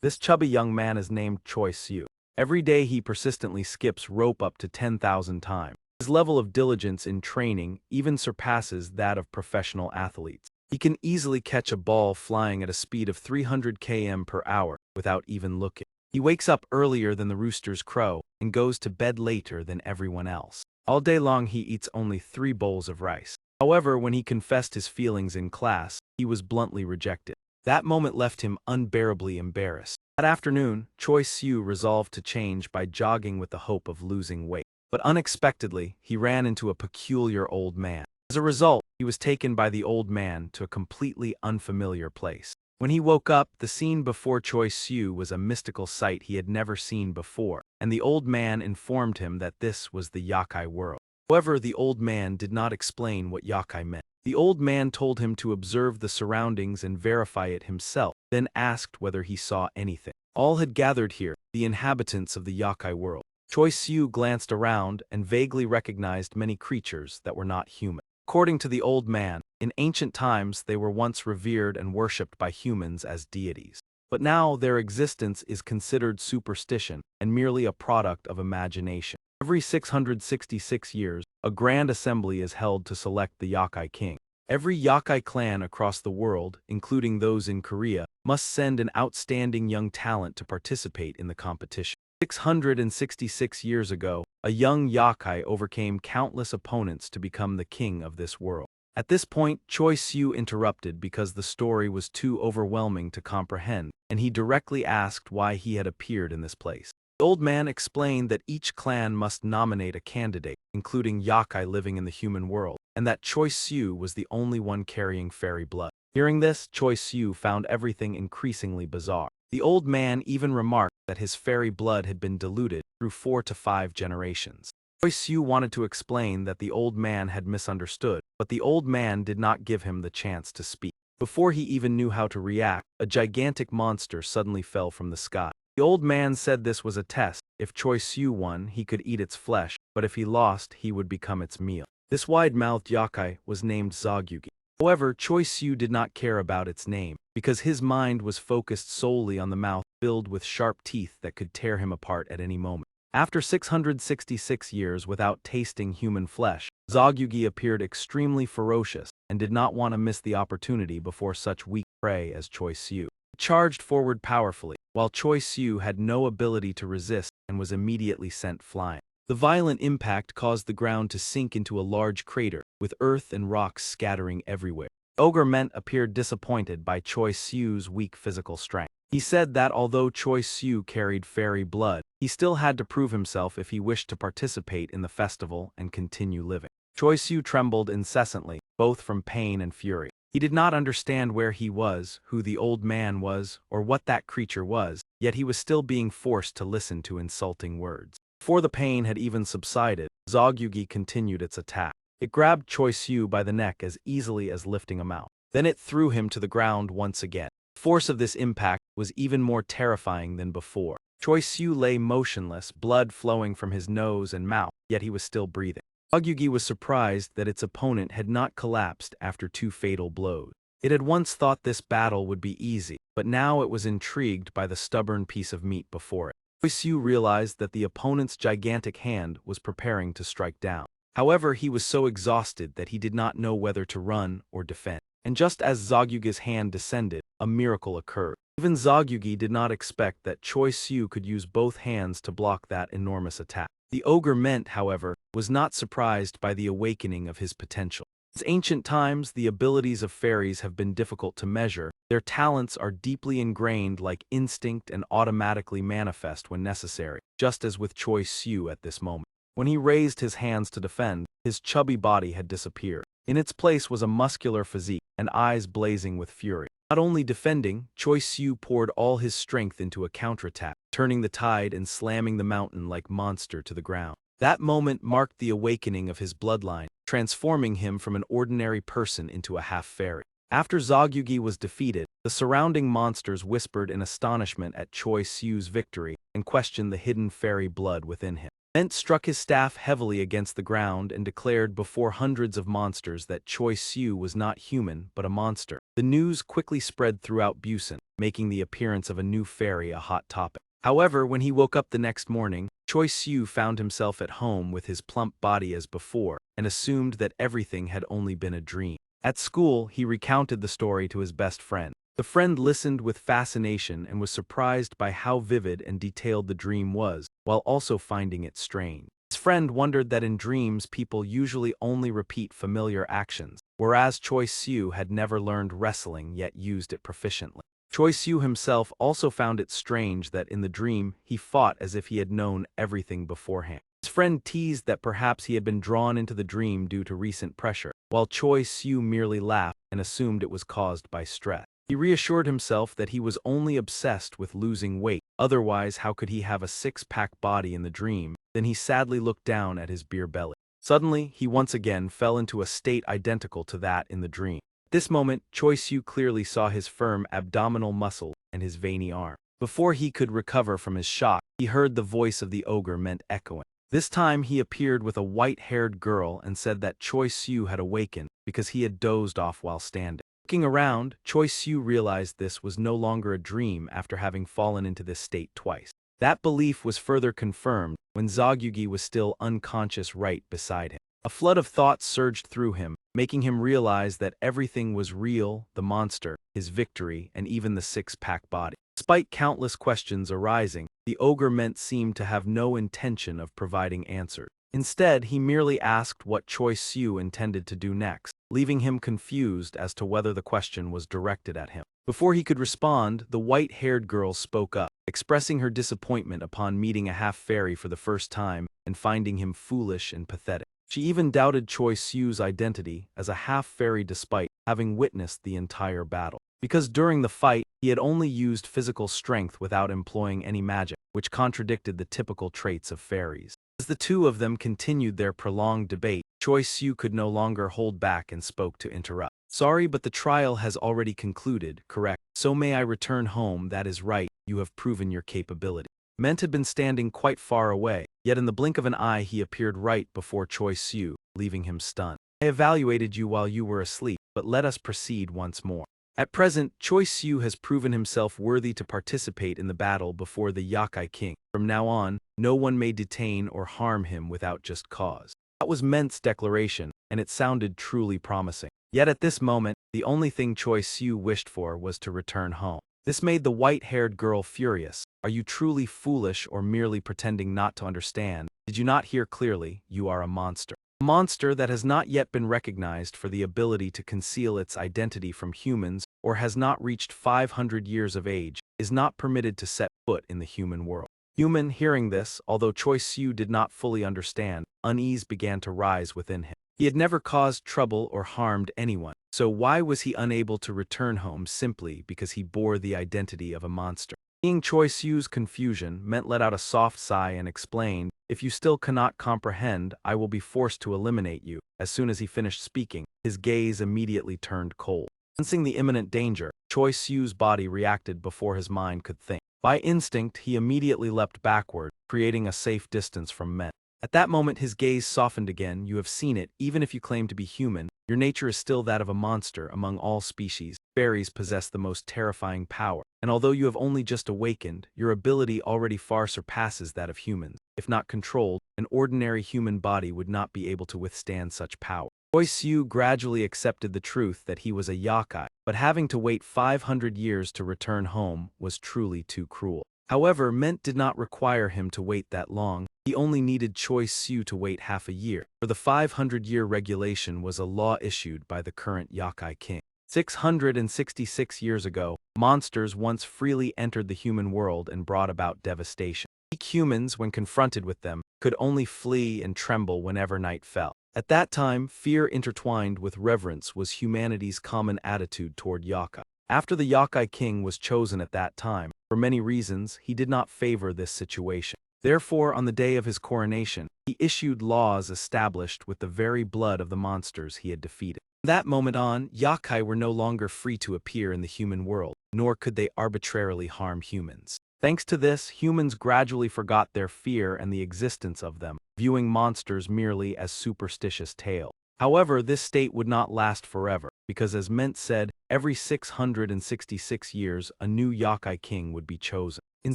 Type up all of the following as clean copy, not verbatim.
This chubby young man is named Choi Siu. Every day he persistently skips rope up to 10,000 times. His level of diligence in training even surpasses that of professional athletes. He can easily catch a ball flying at a speed of 300 km per hour without even looking. He wakes up earlier than the roosters crow and goes to bed later than everyone else. All day long he eats only 3 bowls of rice. However, when he confessed his feelings in class, he was bluntly rejected. That moment left him unbearably embarrassed. That afternoon, Choi Siu resolved to change by jogging with the hope of losing weight. But unexpectedly, he ran into a peculiar old man. As a result, he was taken by the old man to a completely unfamiliar place. When he woke up, the scene before Choi Siu was a mystical sight he had never seen before, and the old man informed him that this was the yakai world. However, the old man did not explain what yakai meant. The old man told him to observe the surroundings and verify it himself, then asked whether he saw anything. All had gathered here, the inhabitants of the yakai world. Choi Siu glanced around and vaguely recognized many creatures that were not human. According to the old man, in ancient times they were once revered and worshipped by humans as deities. But now their existence is considered superstition and merely a product of imagination. Every 666 years, a grand assembly is held to select the yakai king. Every yakai clan across the world, including those in Korea, must send an outstanding young talent to participate in the competition. 666 years ago, a young yakai overcame countless opponents to become the king of this world. At this point, Choi Siu interrupted because the story was too overwhelming to comprehend, and he directly asked why he had appeared in this place. The old man explained that each clan must nominate a candidate, including yakai living in the human world, and that Choi Siu was the only one carrying fairy blood. Hearing this, Choi Siu found everything increasingly bizarre. The old man even remarked that his fairy blood had been diluted through 4 to 5 generations. Choi Siu wanted to explain that the old man had misunderstood, but the old man did not give him the chance to speak. Before he even knew how to react, a gigantic monster suddenly fell from the sky. The old man said this was a test. If Choi Siu won, he could eat its flesh, but if he lost, he would become its meal. This wide-mouthed yakai was named Zogyugi. However, Choi Siu did not care about its name, because his mind was focused solely on the mouth filled with sharp teeth that could tear him apart at any moment. After 666 years without tasting human flesh, Zogyugi appeared extremely ferocious and did not want to miss the opportunity before such weak prey as Choi Siu. It charged forward powerfully, while Choi Siu had no ability to resist and was immediately sent flying. The violent impact caused the ground to sink into a large crater, with earth and rocks scattering everywhere. Ogre Ment appeared disappointed by Choi Siu's weak physical strength. He said that although Choi Siu carried fairy blood, he still had to prove himself if he wished to participate in the festival and continue living. Choi Siu trembled incessantly, both from pain and fury. He did not understand where he was, who the old man was, or what that creature was, yet he was still being forced to listen to insulting words. Before the pain had even subsided, Zogyugi continued its attack. It grabbed Choi Siu by the neck as easily as lifting him out. Then it threw him to the ground once again. The force of this impact was even more terrifying than before. Choi Siu lay motionless, blood flowing from his nose and mouth, yet he was still breathing. Zogyugi was surprised that its opponent had not collapsed after 2 fatal blows. It had once thought this battle would be easy, but now it was intrigued by the stubborn piece of meat before it. Choi Siu realized that the opponent's gigantic hand was preparing to strike down. However, he was so exhausted that he did not know whether to run or defend. And just as Zogyugi's hand descended, a miracle occurred. Even Zogyugi did not expect that Choi Siu could use both hands to block that enormous attack. The Ogre Ment, however, was not surprised by the awakening of his potential. Since ancient times, the abilities of fairies have been difficult to measure. Their talents are deeply ingrained like instinct and automatically manifest when necessary, just as with Choi Siu at this moment. When he raised his hands to defend, his chubby body had disappeared. In its place was a muscular physique and eyes blazing with fury. Not only defending, Choi Siu poured all his strength into a counterattack, turning the tide and slamming the mountain-like monster to the ground. That moment marked the awakening of his bloodline, transforming him from an ordinary person into a half-fairy. After Zogyugi was defeated, the surrounding monsters whispered in astonishment at Choi Siu's victory and questioned the hidden fairy blood within him. Ment struck his staff heavily against the ground and declared before hundreds of monsters that Choi Siu was not human but a monster. The news quickly spread throughout Busan, making the appearance of a new fairy a hot topic. However, when he woke up the next morning, Choi Siu found himself at home with his plump body as before, and assumed that everything had only been a dream. At school, he recounted the story to his best friend. The friend listened with fascination and was surprised by how vivid and detailed the dream was, while also finding it strange. His friend wondered that in dreams people usually only repeat familiar actions, whereas Choi Siu had never learned wrestling yet used it proficiently. Choi Siu himself also found it strange that in the dream he fought as if he had known everything beforehand. His friend teased that perhaps he had been drawn into the dream due to recent pressure, while Choi Siu merely laughed and assumed it was caused by stress. He reassured himself that he was only obsessed with losing weight, otherwise how could he have a six-pack body in the dream? Then he sadly looked down at his beer belly. Suddenly, he once again fell into a state identical to that in the dream. At this moment, Choi Siu clearly saw his firm abdominal muscle and his veiny arm. Before he could recover from his shock, he heard the voice of the ogre Ment echoing. This time he appeared with a white-haired girl and said that Choi Siu had awakened because he had dozed off while standing. Looking around, Choi Siu realized this was no longer a dream after having fallen into this state twice. That belief was further confirmed when Zogyugi was still unconscious right beside him. A flood of thoughts surged through him, making him realize that everything was real: the monster, his victory, and even the six-pack body. Despite countless questions arising, the ogre Ment seemed to have no intention of providing answers. Instead, he merely asked what Choi Siu intended to do next, leaving him confused as to whether the question was directed at him. Before he could respond, the white-haired girl spoke up, expressing her disappointment upon meeting a half-fairy for the first time and finding him foolish and pathetic. She even doubted Choi Siu's identity as a half-fairy despite having witnessed the entire battle. Because during the fight, he had only used physical strength without employing any magic, which contradicted the typical traits of fairies. As the two of them continued their prolonged debate, Choi Siu could no longer hold back and spoke to interrupt. "Sorry, but the trial has already concluded, correct? So may I return home? That is right, you have proven your capability." Ment had been standing quite far away, yet in the blink of an eye he appeared right before Choi Siu, leaving him stunned. "I evaluated you while you were asleep, but let us proceed once more." At present, Choi Siu has proven himself worthy to participate in the battle before the Yakai King. From now on, no one may detain or harm him without just cause. That was Ment's declaration, and it sounded truly promising. Yet at this moment, the only thing Choi Siu wished for was to return home. This made the white-haired girl furious. "Are you truly foolish or merely pretending not to understand? Did you not hear clearly? You are a monster. A monster that has not yet been recognized for the ability to conceal its identity from humans or has not reached 500 years of age, is not permitted to set foot in the human world." Human, hearing this, although Choi Siu did not fully understand, unease began to rise within him. He had never caused trouble or harmed anyone, so why was he unable to return home simply because he bore the identity of a monster? Seeing Choi Siu's confusion, Ment let out a soft sigh and explained, "If you still cannot comprehend, I will be forced to eliminate you." As soon as he finished speaking, his gaze immediately turned cold. Sensing the imminent danger, Choi Siu's body reacted before his mind could think. By instinct, he immediately leapt backward, creating a safe distance from Ment. At that moment his gaze softened again. "You have seen it, even if you claim to be human, your nature is still that of a monster. Among all species, fairies possess the most terrifying power, and although you have only just awakened, your ability already far surpasses that of humans. If not controlled, an ordinary human body would not be able to withstand such power." Choi Siu gradually accepted the truth that he was a yakai, but having to wait 500 years to return home was truly too cruel. However, Ment did not require him to wait that long. He only needed Choi Siu to wait half a year, for the 500-year regulation was a law issued by the current Yakai King. 666 years ago, monsters once freely entered the human world and brought about devastation. Weak humans, when confronted with them, could only flee and tremble whenever night fell. At that time, fear intertwined with reverence was humanity's common attitude toward Yakai. After the Yakai King was chosen at that time, for many reasons, he did not favor this situation. Therefore, on the day of his coronation, he issued laws established with the very blood of the monsters he had defeated. From that moment on, Yakai were no longer free to appear in the human world, nor could they arbitrarily harm humans. Thanks to this, humans gradually forgot their fear and the existence of them, viewing monsters merely as superstitious tales. However, this state would not last forever, because as Ment said, every 666 years a new Yakai king would be chosen. In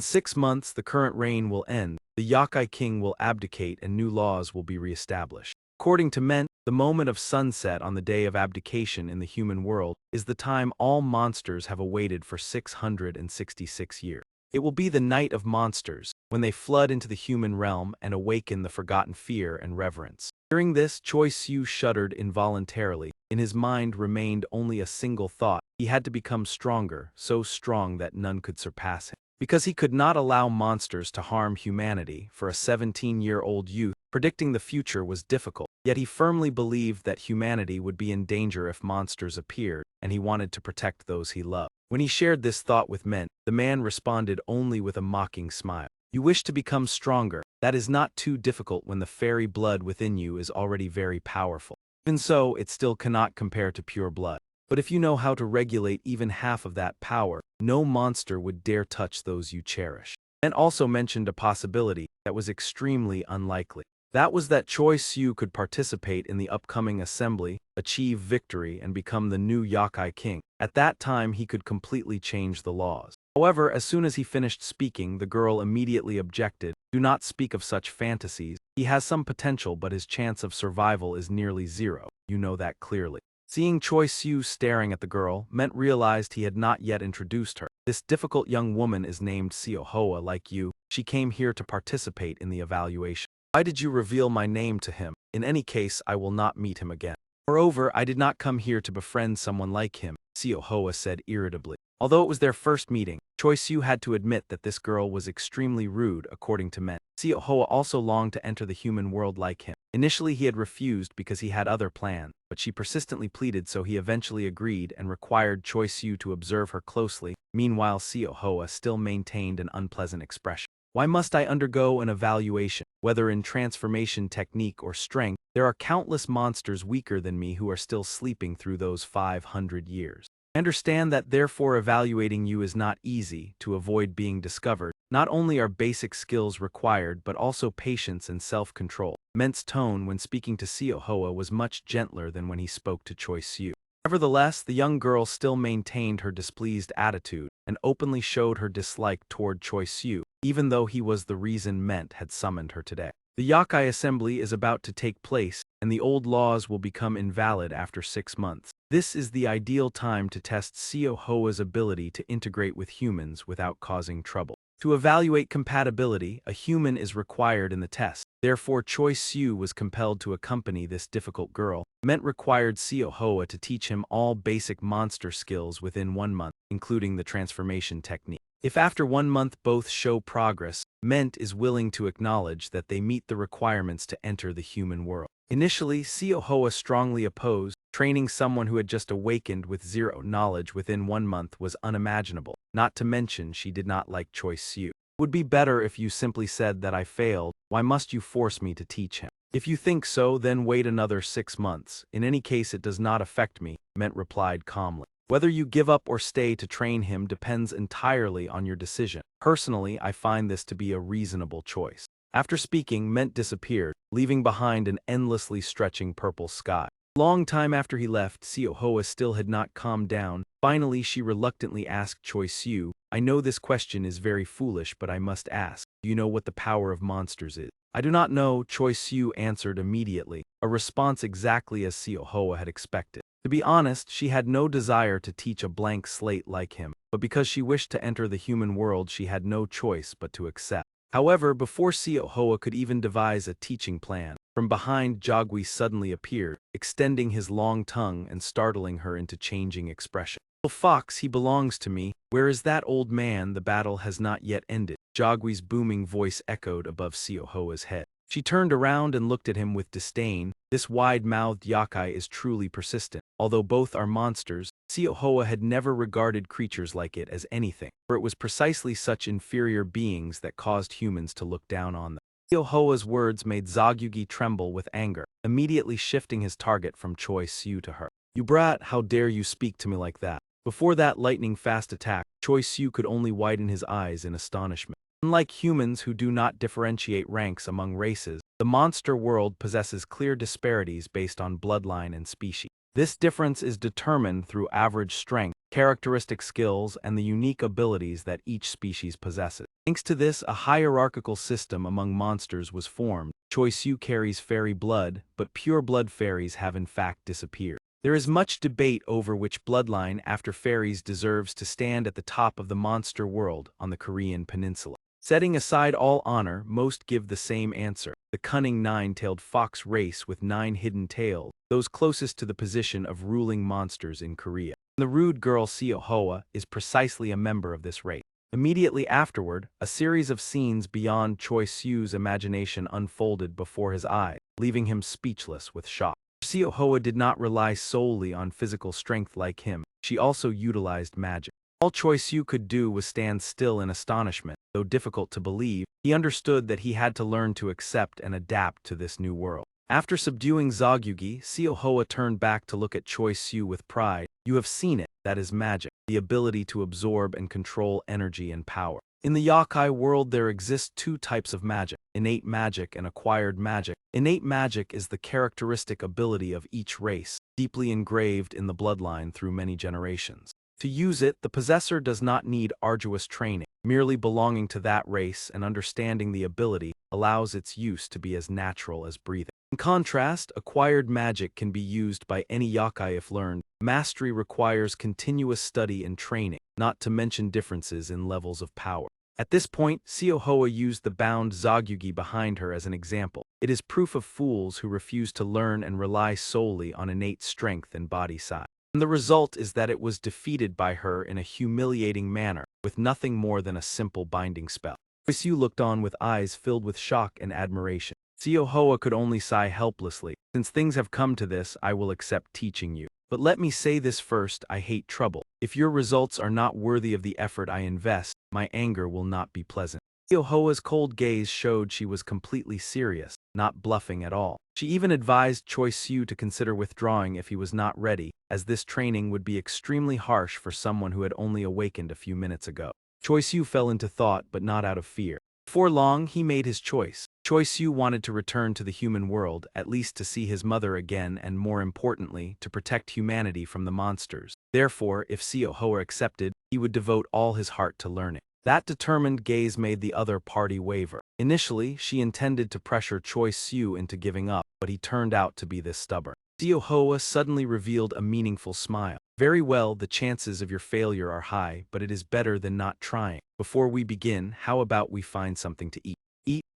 6 months, the current reign will end, the Yakai king will abdicate and new laws will be reestablished. According to Ment, the moment of sunset on the day of abdication in the human world is the time all monsters have awaited for 666 years. It will be the night of monsters, when they flood into the human realm and awaken the forgotten fear and reverence. Hearing this, Choi Siu shuddered involuntarily. In his mind remained only a single thought: he had to become stronger, so strong that none could surpass him. Because he could not allow monsters to harm humanity, for a 17-year-old youth, predicting the future was difficult. Yet he firmly believed that humanity would be in danger if monsters appeared, and he wanted to protect those he loved. When he shared this thought with Ment, the man responded only with a mocking smile. You wish to become stronger. That is not too difficult when the fairy blood within you is already very powerful. Even so, it still cannot compare to pure blood. But if you know how to regulate even half of that power, no monster would dare touch those you cherish. Ment also mentioned a possibility that was extremely unlikely. That was that Choi Siu could participate in the upcoming assembly, achieve victory, and become the new Yakai king. At that time, he could completely change the laws. However, as soon as he finished speaking, the girl immediately objected. Do not speak of such fantasies. He has some potential, but his chance of survival is nearly zero. You know that clearly. Seeing Choi Siu staring at the girl, Ment realized he had not yet introduced her. This difficult young woman is named Seo Hoa like you. She came here to participate in the evaluation. Why did you reveal my name to him? In any case, I will not meet him again. Moreover, I did not come here to befriend someone like him, Seo Hoa said irritably. Although it was their first meeting, Choi Siu had to admit that this girl was extremely rude according to Ment. Seo Hoa also longed to enter the human world like him. Initially he had refused because he had other plans, but she persistently pleaded, so he eventually agreed and required Choi Siu to observe her closely. Meanwhile, Seo Hoa still maintained an unpleasant expression. Why must I undergo an evaluation? Whether in transformation technique or strength, there are countless monsters weaker than me who are still sleeping through those 500 years. I understand that therefore evaluating you is not easy. To avoid being discovered, not only are basic skills required but also patience and self-control. Ment's tone when speaking to Seo Hoa was much gentler than when he spoke to Choi Siu. Nevertheless, the young girl still maintained her displeased attitude and openly showed her dislike toward Choi Siu, even though he was the reason Ment had summoned her today. The Yakai assembly is about to take place, and the old laws will become invalid after 6 months. This is the ideal time to test Seo Hoa's ability to integrate with humans without causing trouble. To evaluate compatibility, a human is required in the test. Therefore, Choi Siu was compelled to accompany this difficult girl. Ment required Seo Hoa to teach him all basic monster skills within 1 month, including the transformation technique. If after 1 month both show progress, Ment is willing to acknowledge that they meet the requirements to enter the human world. Initially, Seo Hoa strongly opposed. Training someone who had just awakened with zero knowledge within 1 month was unimaginable. Not to mention, she did not like Choi Siu. It would be better if you simply said that I failed. Why must you force me to teach him? If you think so, then wait another 6 months. In any case, it does not affect me, Ment replied calmly. Whether you give up or stay to train him depends entirely on your decision. Personally, I find this to be a reasonable choice. After speaking, Ment disappeared, leaving behind an endlessly stretching purple sky. Long time after he left, Seo Hoa still had not calmed down. Finally, she reluctantly asked Choi Siu, I know this question is very foolish, but I must ask. Do you know what the power of monsters is? I do not know, Choi Siu answered immediately, a response exactly as Seo Hoa had expected. To be honest, she had no desire to teach a blank slate like him, but because she wished to enter the human world, she had no choice but to accept. However, before Seo Hoa could even devise a teaching plan, from behind Jagui suddenly appeared, extending his long tongue and startling her into changing expression. Little fox, he belongs to me. Where is that old man? The battle has not yet ended. Jagui's booming voice echoed above Seo Hoa's head. She turned around and looked at him with disdain. This wide-mouthed Yakai is truly persistent. Although both are monsters, Seo Hoa had never regarded creatures like it as anything, for it was precisely such inferior beings that caused humans to look down on them. Seo Hoa's words made Zagyugi tremble with anger, immediately shifting his target from Choi Siu to her. You brat, how dare you speak to me like that? Before that lightning-fast attack, Choi Siu could only widen his eyes in astonishment. Unlike humans who do not differentiate ranks among races, the monster world possesses clear disparities based on bloodline and species. This difference is determined through average strength, characteristic skills, and the unique abilities that each species possesses. Thanks to this, a hierarchical system among monsters was formed. Choi Siu carries fairy blood, but pure blood fairies have in fact disappeared. There is much debate over which bloodline after fairies deserves to stand at the top of the monster world on the Korean peninsula. Setting aside all honor, most give the same answer: the cunning nine-tailed fox race with 9 hidden tails, those closest to the position of ruling monsters in Korea. The rude girl Seo Hoa is precisely a member of this race. Immediately afterward, a series of scenes beyond Choi Siu's imagination unfolded before his eyes, leaving him speechless with shock. Seo Hoa did not rely solely on physical strength like him, she also utilized magic. All Choi Siu could do was stand still in astonishment. Though difficult to believe, he understood that he had to learn to accept and adapt to this new world. After subduing Zogyugi, Seo Hoa turned back to look at Choi Siu with pride. You have seen it, that is magic, the ability to absorb and control energy and power. In the yokai world there exist 2 types of magic: innate magic and acquired magic. Innate magic is the characteristic ability of each race, deeply engraved in the bloodline through many generations. To use it, the possessor does not need arduous training. Merely belonging to that race and understanding the ability allows its use to be as natural as breathing. In contrast, acquired magic can be used by any yokai if learned. Mastery requires continuous study and training, not to mention differences in levels of power. At this point, Seo Hoa used the bound Zogyugi behind her as an example. It is proof of fools who refuse to learn and rely solely on innate strength and body size. And the result is that it was defeated by her in a humiliating manner, with nothing more than a simple binding spell. Choi Siu looked on with eyes filled with shock and admiration. Seo Hoa could only sigh helplessly. Since things have come to this, I will accept teaching you. But let me say this first: I hate trouble. If your results are not worthy of the effort I invest, my anger will not be pleasant. Seo Hoa's cold gaze showed she was completely serious, not bluffing at all. She even advised Choi Siu to consider withdrawing if he was not ready, as this training would be extremely harsh for someone who had only awakened a few minutes ago. Choi Siu fell into thought, but not out of fear. Before long, he made his choice. Choi Siu wanted to return to the human world, at least to see his mother again and, more importantly, to protect humanity from the monsters. Therefore, if Seo Hoa accepted, he would devote all his heart to learning. That determined gaze made the other party waver. Initially, she intended to pressure Choi Siu into giving up, but he turned out to be this stubborn. Seo Hoa suddenly revealed a meaningful smile. Very well, the chances of your failure are high, but it is better than not trying. Before we begin, how about we find something to eat?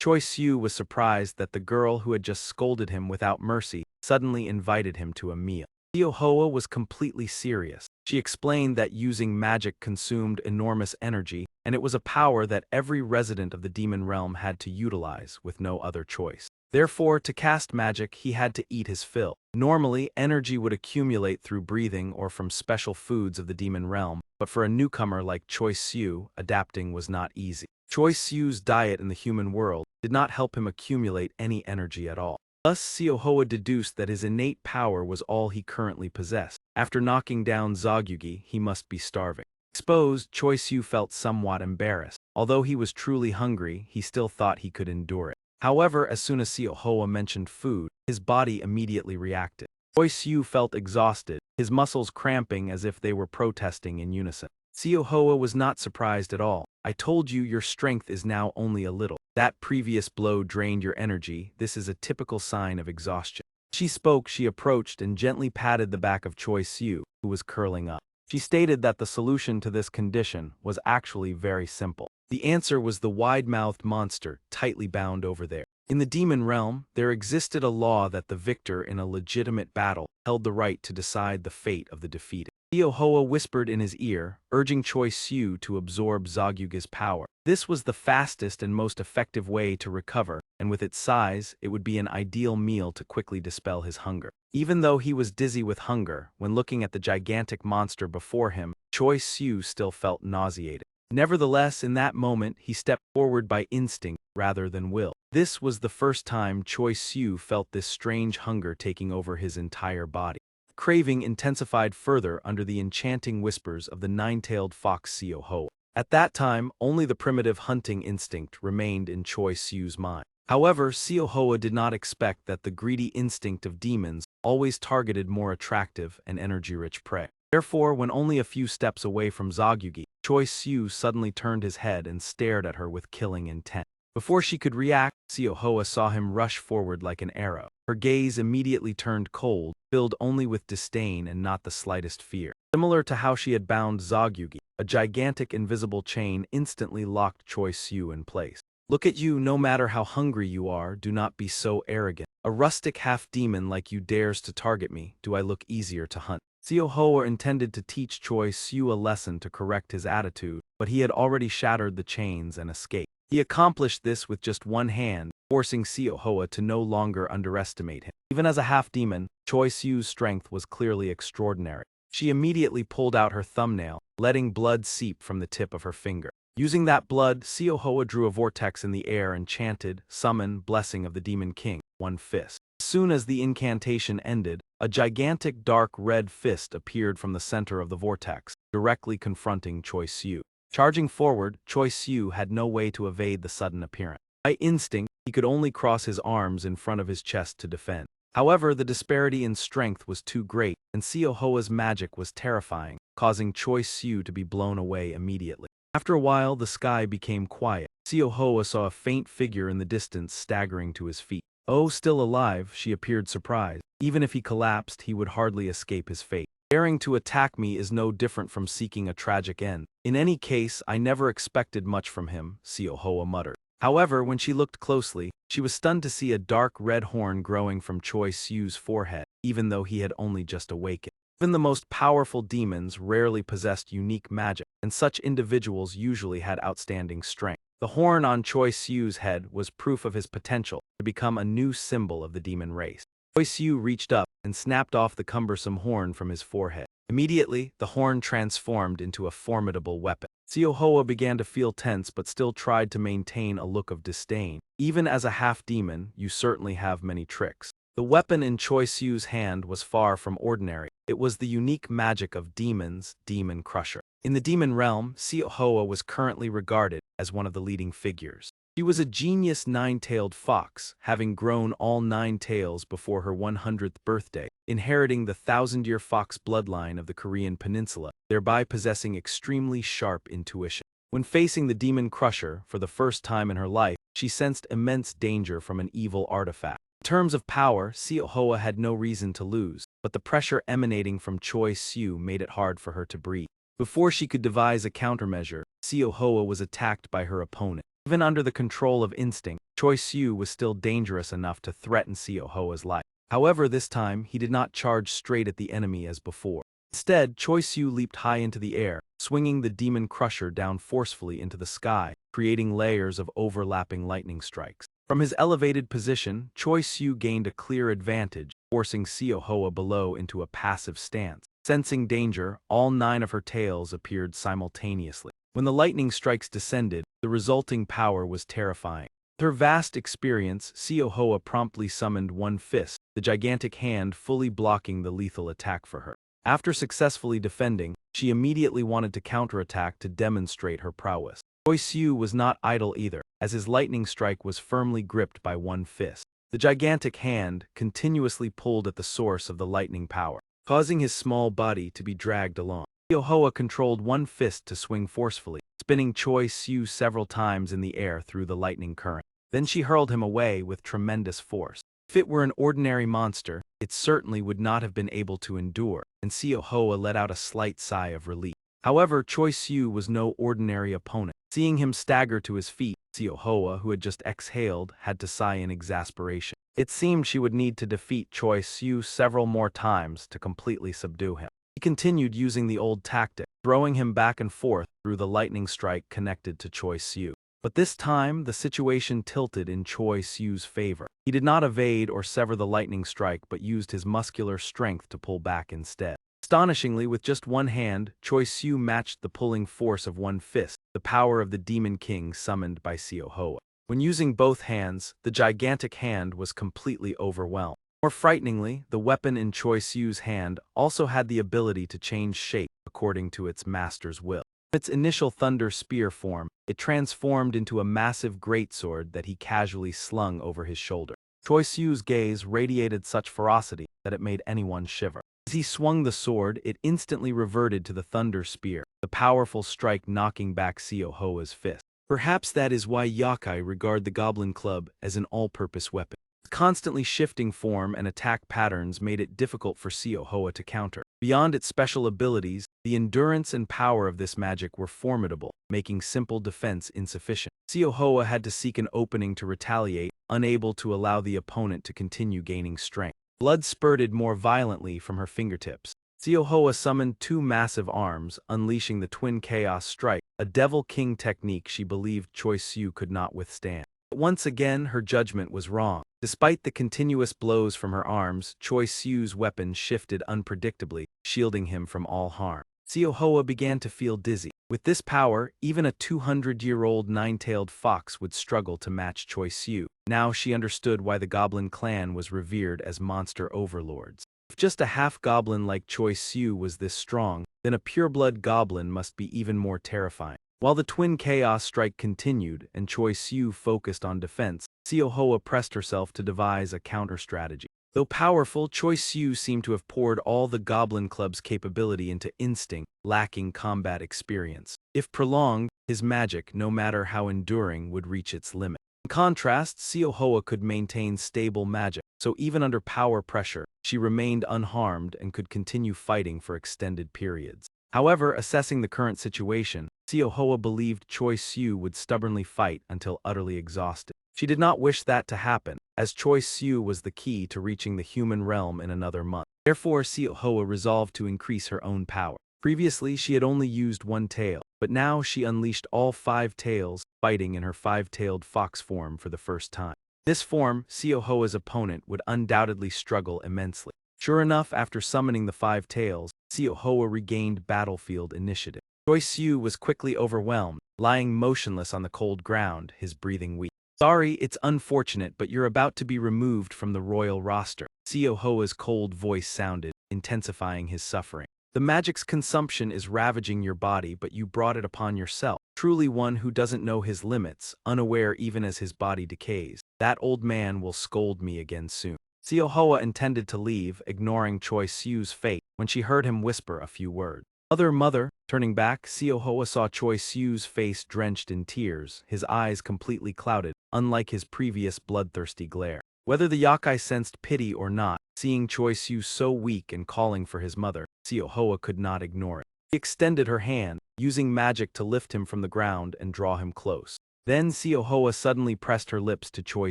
Choi Siu was surprised that the girl who had just scolded him without mercy suddenly invited him to a meal. Seo Hoa was completely serious. She explained that using magic consumed enormous energy, and it was a power that every resident of the demon realm had to utilize with no other choice. Therefore, to cast magic, he had to eat his fill. Normally, energy would accumulate through breathing or from special foods of the demon realm, but for a newcomer like Choi Siu, adapting was not easy. Choi Siu's diet in the human world did not help him accumulate any energy at all. Thus, Seo Hoa deduced that his innate power was all he currently possessed. After knocking down Zogyugi, he must be starving. Exposed, Choi Siu felt somewhat embarrassed. Although he was truly hungry, he still thought he could endure it. However, as soon as Seo Hoa mentioned food, his body immediately reacted. Choi Siu felt exhausted, his muscles cramping as if they were protesting in unison. Seo Hoa was not surprised at all. I told you your strength is now only a little. That previous blow drained your energy. This is a typical sign of exhaustion. She spoke, she approached and gently patted the back of Choi Siu, who was curling up. She stated that the solution to this condition was actually very simple. The answer was the wide-mouthed monster tightly bound over there. In the demon realm, there existed a law that the victor in a legitimate battle held the right to decide the fate of the defeated. Seo Hoa whispered in his ear, urging Choi Siu to absorb Zogyugi's power. This was the fastest and most effective way to recover, and with its size, it would be an ideal meal to quickly dispel his hunger. Even though he was dizzy with hunger, when looking at the gigantic monster before him, Choi Siu still felt nauseated. Nevertheless, in that moment, he stepped forward by instinct rather than will. This was the first time Choi Siu felt this strange hunger taking over his entire body. craving intensified further under the enchanting whispers of the nine-tailed fox Siohoa. At that time, only the primitive hunting instinct remained in Choi Siu's mind. However, Siohoa did not expect that the greedy instinct of demons always targeted more attractive and energy-rich prey. Therefore, when only a few steps away from Zogyugi, Choi Siu suddenly turned his head and stared at her with killing intent. Before she could react, Siohoa saw him rush forward like an arrow. Her gaze immediately turned cold, filled only with disdain and not the slightest fear. Similar to how she had bound Zogyugi, a gigantic invisible chain instantly locked Choi Siu in place. Look at you, no matter how hungry you are, do not be so arrogant. A rustic half-demon like you dares to target me, do I look easier to hunt? Siohoa intended to teach Choi Siu a lesson to correct his attitude, but he had already shattered the chains and escaped. He accomplished this with just one hand, forcing Siohoa to no longer underestimate him. Even as a half-demon, Choi Siu's strength was clearly extraordinary. She immediately pulled out her thumbnail, letting blood seep from the tip of her finger. Using that blood, Siohoa drew a vortex in the air and chanted, "Summon, blessing of the Demon King," one fist. As soon as the incantation ended, a gigantic dark red fist appeared from the center of the vortex, directly confronting Choi Siu. Charging forward, Choi Siu had no way to evade the sudden appearance. By instinct, he could only cross his arms in front of his chest to defend. However, the disparity in strength was too great, and Siohoa's magic was terrifying, causing Choi Siu to be blown away immediately. After a while, the sky became quiet. Siohoa saw a faint figure in the distance staggering to his feet. Oh, still alive, she appeared surprised. Even if he collapsed, he would hardly escape his fate. Daring to attack me is no different from seeking a tragic end. In any case, I never expected much from him, Siohoa muttered. However, when she looked closely, she was stunned to see a dark red horn growing from Choi Siu's forehead, even though he had only just awakened. Even the most powerful demons rarely possessed unique magic, and such individuals usually had outstanding strength. The horn on Choi Siu's head was proof of his potential to become a new symbol of the demon race. Choi Siu reached up and snapped off the cumbersome horn from his forehead. Immediately, the horn transformed into a formidable weapon. Siohoa began to feel tense but still tried to maintain a look of disdain. Even as a half-demon, you certainly have many tricks. The weapon in Choi Siu's hand was far from ordinary. It was the unique magic of demons, Demon Crusher. In the demon realm, Siohoa was currently regarded as one of the leading figures. She was a genius nine-tailed fox, having grown all 9 tails before her 100th birthday, inheriting the thousand-year fox bloodline of the Korean peninsula, thereby possessing extremely sharp intuition. When facing the Demon Crusher for the first time in her life, she sensed immense danger from an evil artifact. In terms of power, Siohoa had no reason to lose, but the pressure emanating from Choi Siu made it hard for her to breathe. Before she could devise a countermeasure, Siohoa was attacked by her opponent. Even under the control of instinct, Choi Siu was still dangerous enough to threaten Siohoa's life. However, this time, he did not charge straight at the enemy as before. Instead, Choi Siu leaped high into the air, swinging the Demon Crusher down forcefully into the sky, creating layers of overlapping lightning strikes. From his elevated position, Choi Siu gained a clear advantage, forcing Siohoa below into a passive stance. Sensing danger, all 9 of her tails appeared simultaneously. When the lightning strikes descended, the resulting power was terrifying. With her vast experience, Siohoa promptly summoned one fist, the gigantic hand fully blocking the lethal attack for her. After successfully defending, she immediately wanted to counterattack to demonstrate her prowess. Choi Siu was not idle either, as his lightning strike was firmly gripped by one fist. The gigantic hand continuously pulled at the source of the lightning power, causing his small body to be dragged along. Siohoa controlled one fist to swing forcefully, spinning Choi Siu several times in the air through the lightning current. Then she hurled him away with tremendous force. If it were an ordinary monster, it certainly would not have been able to endure, and Siohoa let out a slight sigh of relief. However, Choi Siu was no ordinary opponent. Seeing him stagger to his feet, Siohoa, who had just exhaled, had to sigh in exasperation. It seemed she would need to defeat Choi Siu several more times to completely subdue him. He continued using the old tactic, throwing him back and forth through the lightning strike connected to Choi Siu. But this time, the situation tilted in Choi Siu's favor. He did not evade or sever the lightning strike but used his muscular strength to pull back instead. Astonishingly, with just one hand, Choi Siu matched the pulling force of one fist, the power of the Demon King summoned by Siohoa. When using both hands, the gigantic hand was completely overwhelmed. More frighteningly, the weapon in Choi Siu's hand also had the ability to change shape according to its master's will. In its initial thunder spear form, it transformed into a massive greatsword that he casually slung over his shoulder. Choi Siu's gaze radiated such ferocity that it made anyone shiver. As he swung the sword, it instantly reverted to the thunder spear, the powerful strike knocking back Seo Hoa's fist. Perhaps that is why yokai regard the goblin club as an all-purpose weapon. Its constantly shifting form and attack patterns made it difficult for Seo Hoa to counter. Beyond its special abilities, the endurance and power of this magic were formidable, making simple defense insufficient. Seo Hoa had to seek an opening to retaliate, unable to allow the opponent to continue gaining strength. Blood spurted more violently from her fingertips. Seo Hoa summoned two massive arms, unleashing the Twin Chaos Strike, a Devil King technique she believed Choi Siu could not withstand. But once again, her judgment was wrong. Despite the continuous blows from her arms, Choi Siu's weapon shifted unpredictably, shielding him from all harm. Seo Hoa began to feel dizzy. With this power, even a 200-year-old nine-tailed fox would struggle to match Choi Siu. Now she understood why the Goblin clan was revered as monster overlords. If just a half-goblin like Choi Siu was this strong, then a pureblood goblin must be even more terrifying. While the Twin Chaos Strike continued and Choi Siu focused on defense, Seo Hoa pressed herself to devise a counter-strategy. Though powerful, Choi Siu seemed to have poured all the Goblin Club's capability into instinct, lacking combat experience. If prolonged, his magic, no matter how enduring, would reach its limit. In contrast, Seo Hoa could maintain stable magic, so even under power pressure, she remained unharmed and could continue fighting for extended periods. However, assessing the current situation, Seo Hoa believed Choi Siu would stubbornly fight until utterly exhausted. She did not wish that to happen, as Choi Siu was the key to reaching the human realm in another month. Therefore, Seo Hoa resolved to increase her own power. Previously, she had only used one tail, but now she unleashed all 5 tails, fighting in her 5-tailed fox form for the first time. In this form, Seo Hoa's opponent would undoubtedly struggle immensely. Sure enough, after summoning the 5 tails, Seo Hoa regained battlefield initiative. Choi Siu was quickly overwhelmed, lying motionless on the cold ground, his breathing weak. "Sorry, it's unfortunate, but you're about to be removed from the royal roster." Seo Hoa's cold voice sounded, intensifying his suffering. "The magic's consumption is ravaging your body, but you brought it upon yourself. Truly one who doesn't know his limits, unaware even as his body decays. That old man will scold me again soon." Seo Hoa intended to leave, ignoring Choi Siu's fate, when she heard him whisper a few words. Mother. Turning back, Seo Hoa saw Choi Siu's face drenched in tears, his eyes completely clouded, unlike his previous bloodthirsty glare. Whether the yokai sensed pity or not, seeing Choi Siu so weak and calling for his mother, Seo Hoa could not ignore it. She extended her hand, using magic to lift him from the ground and draw him close. Then Seo Hoa suddenly pressed her lips to Choi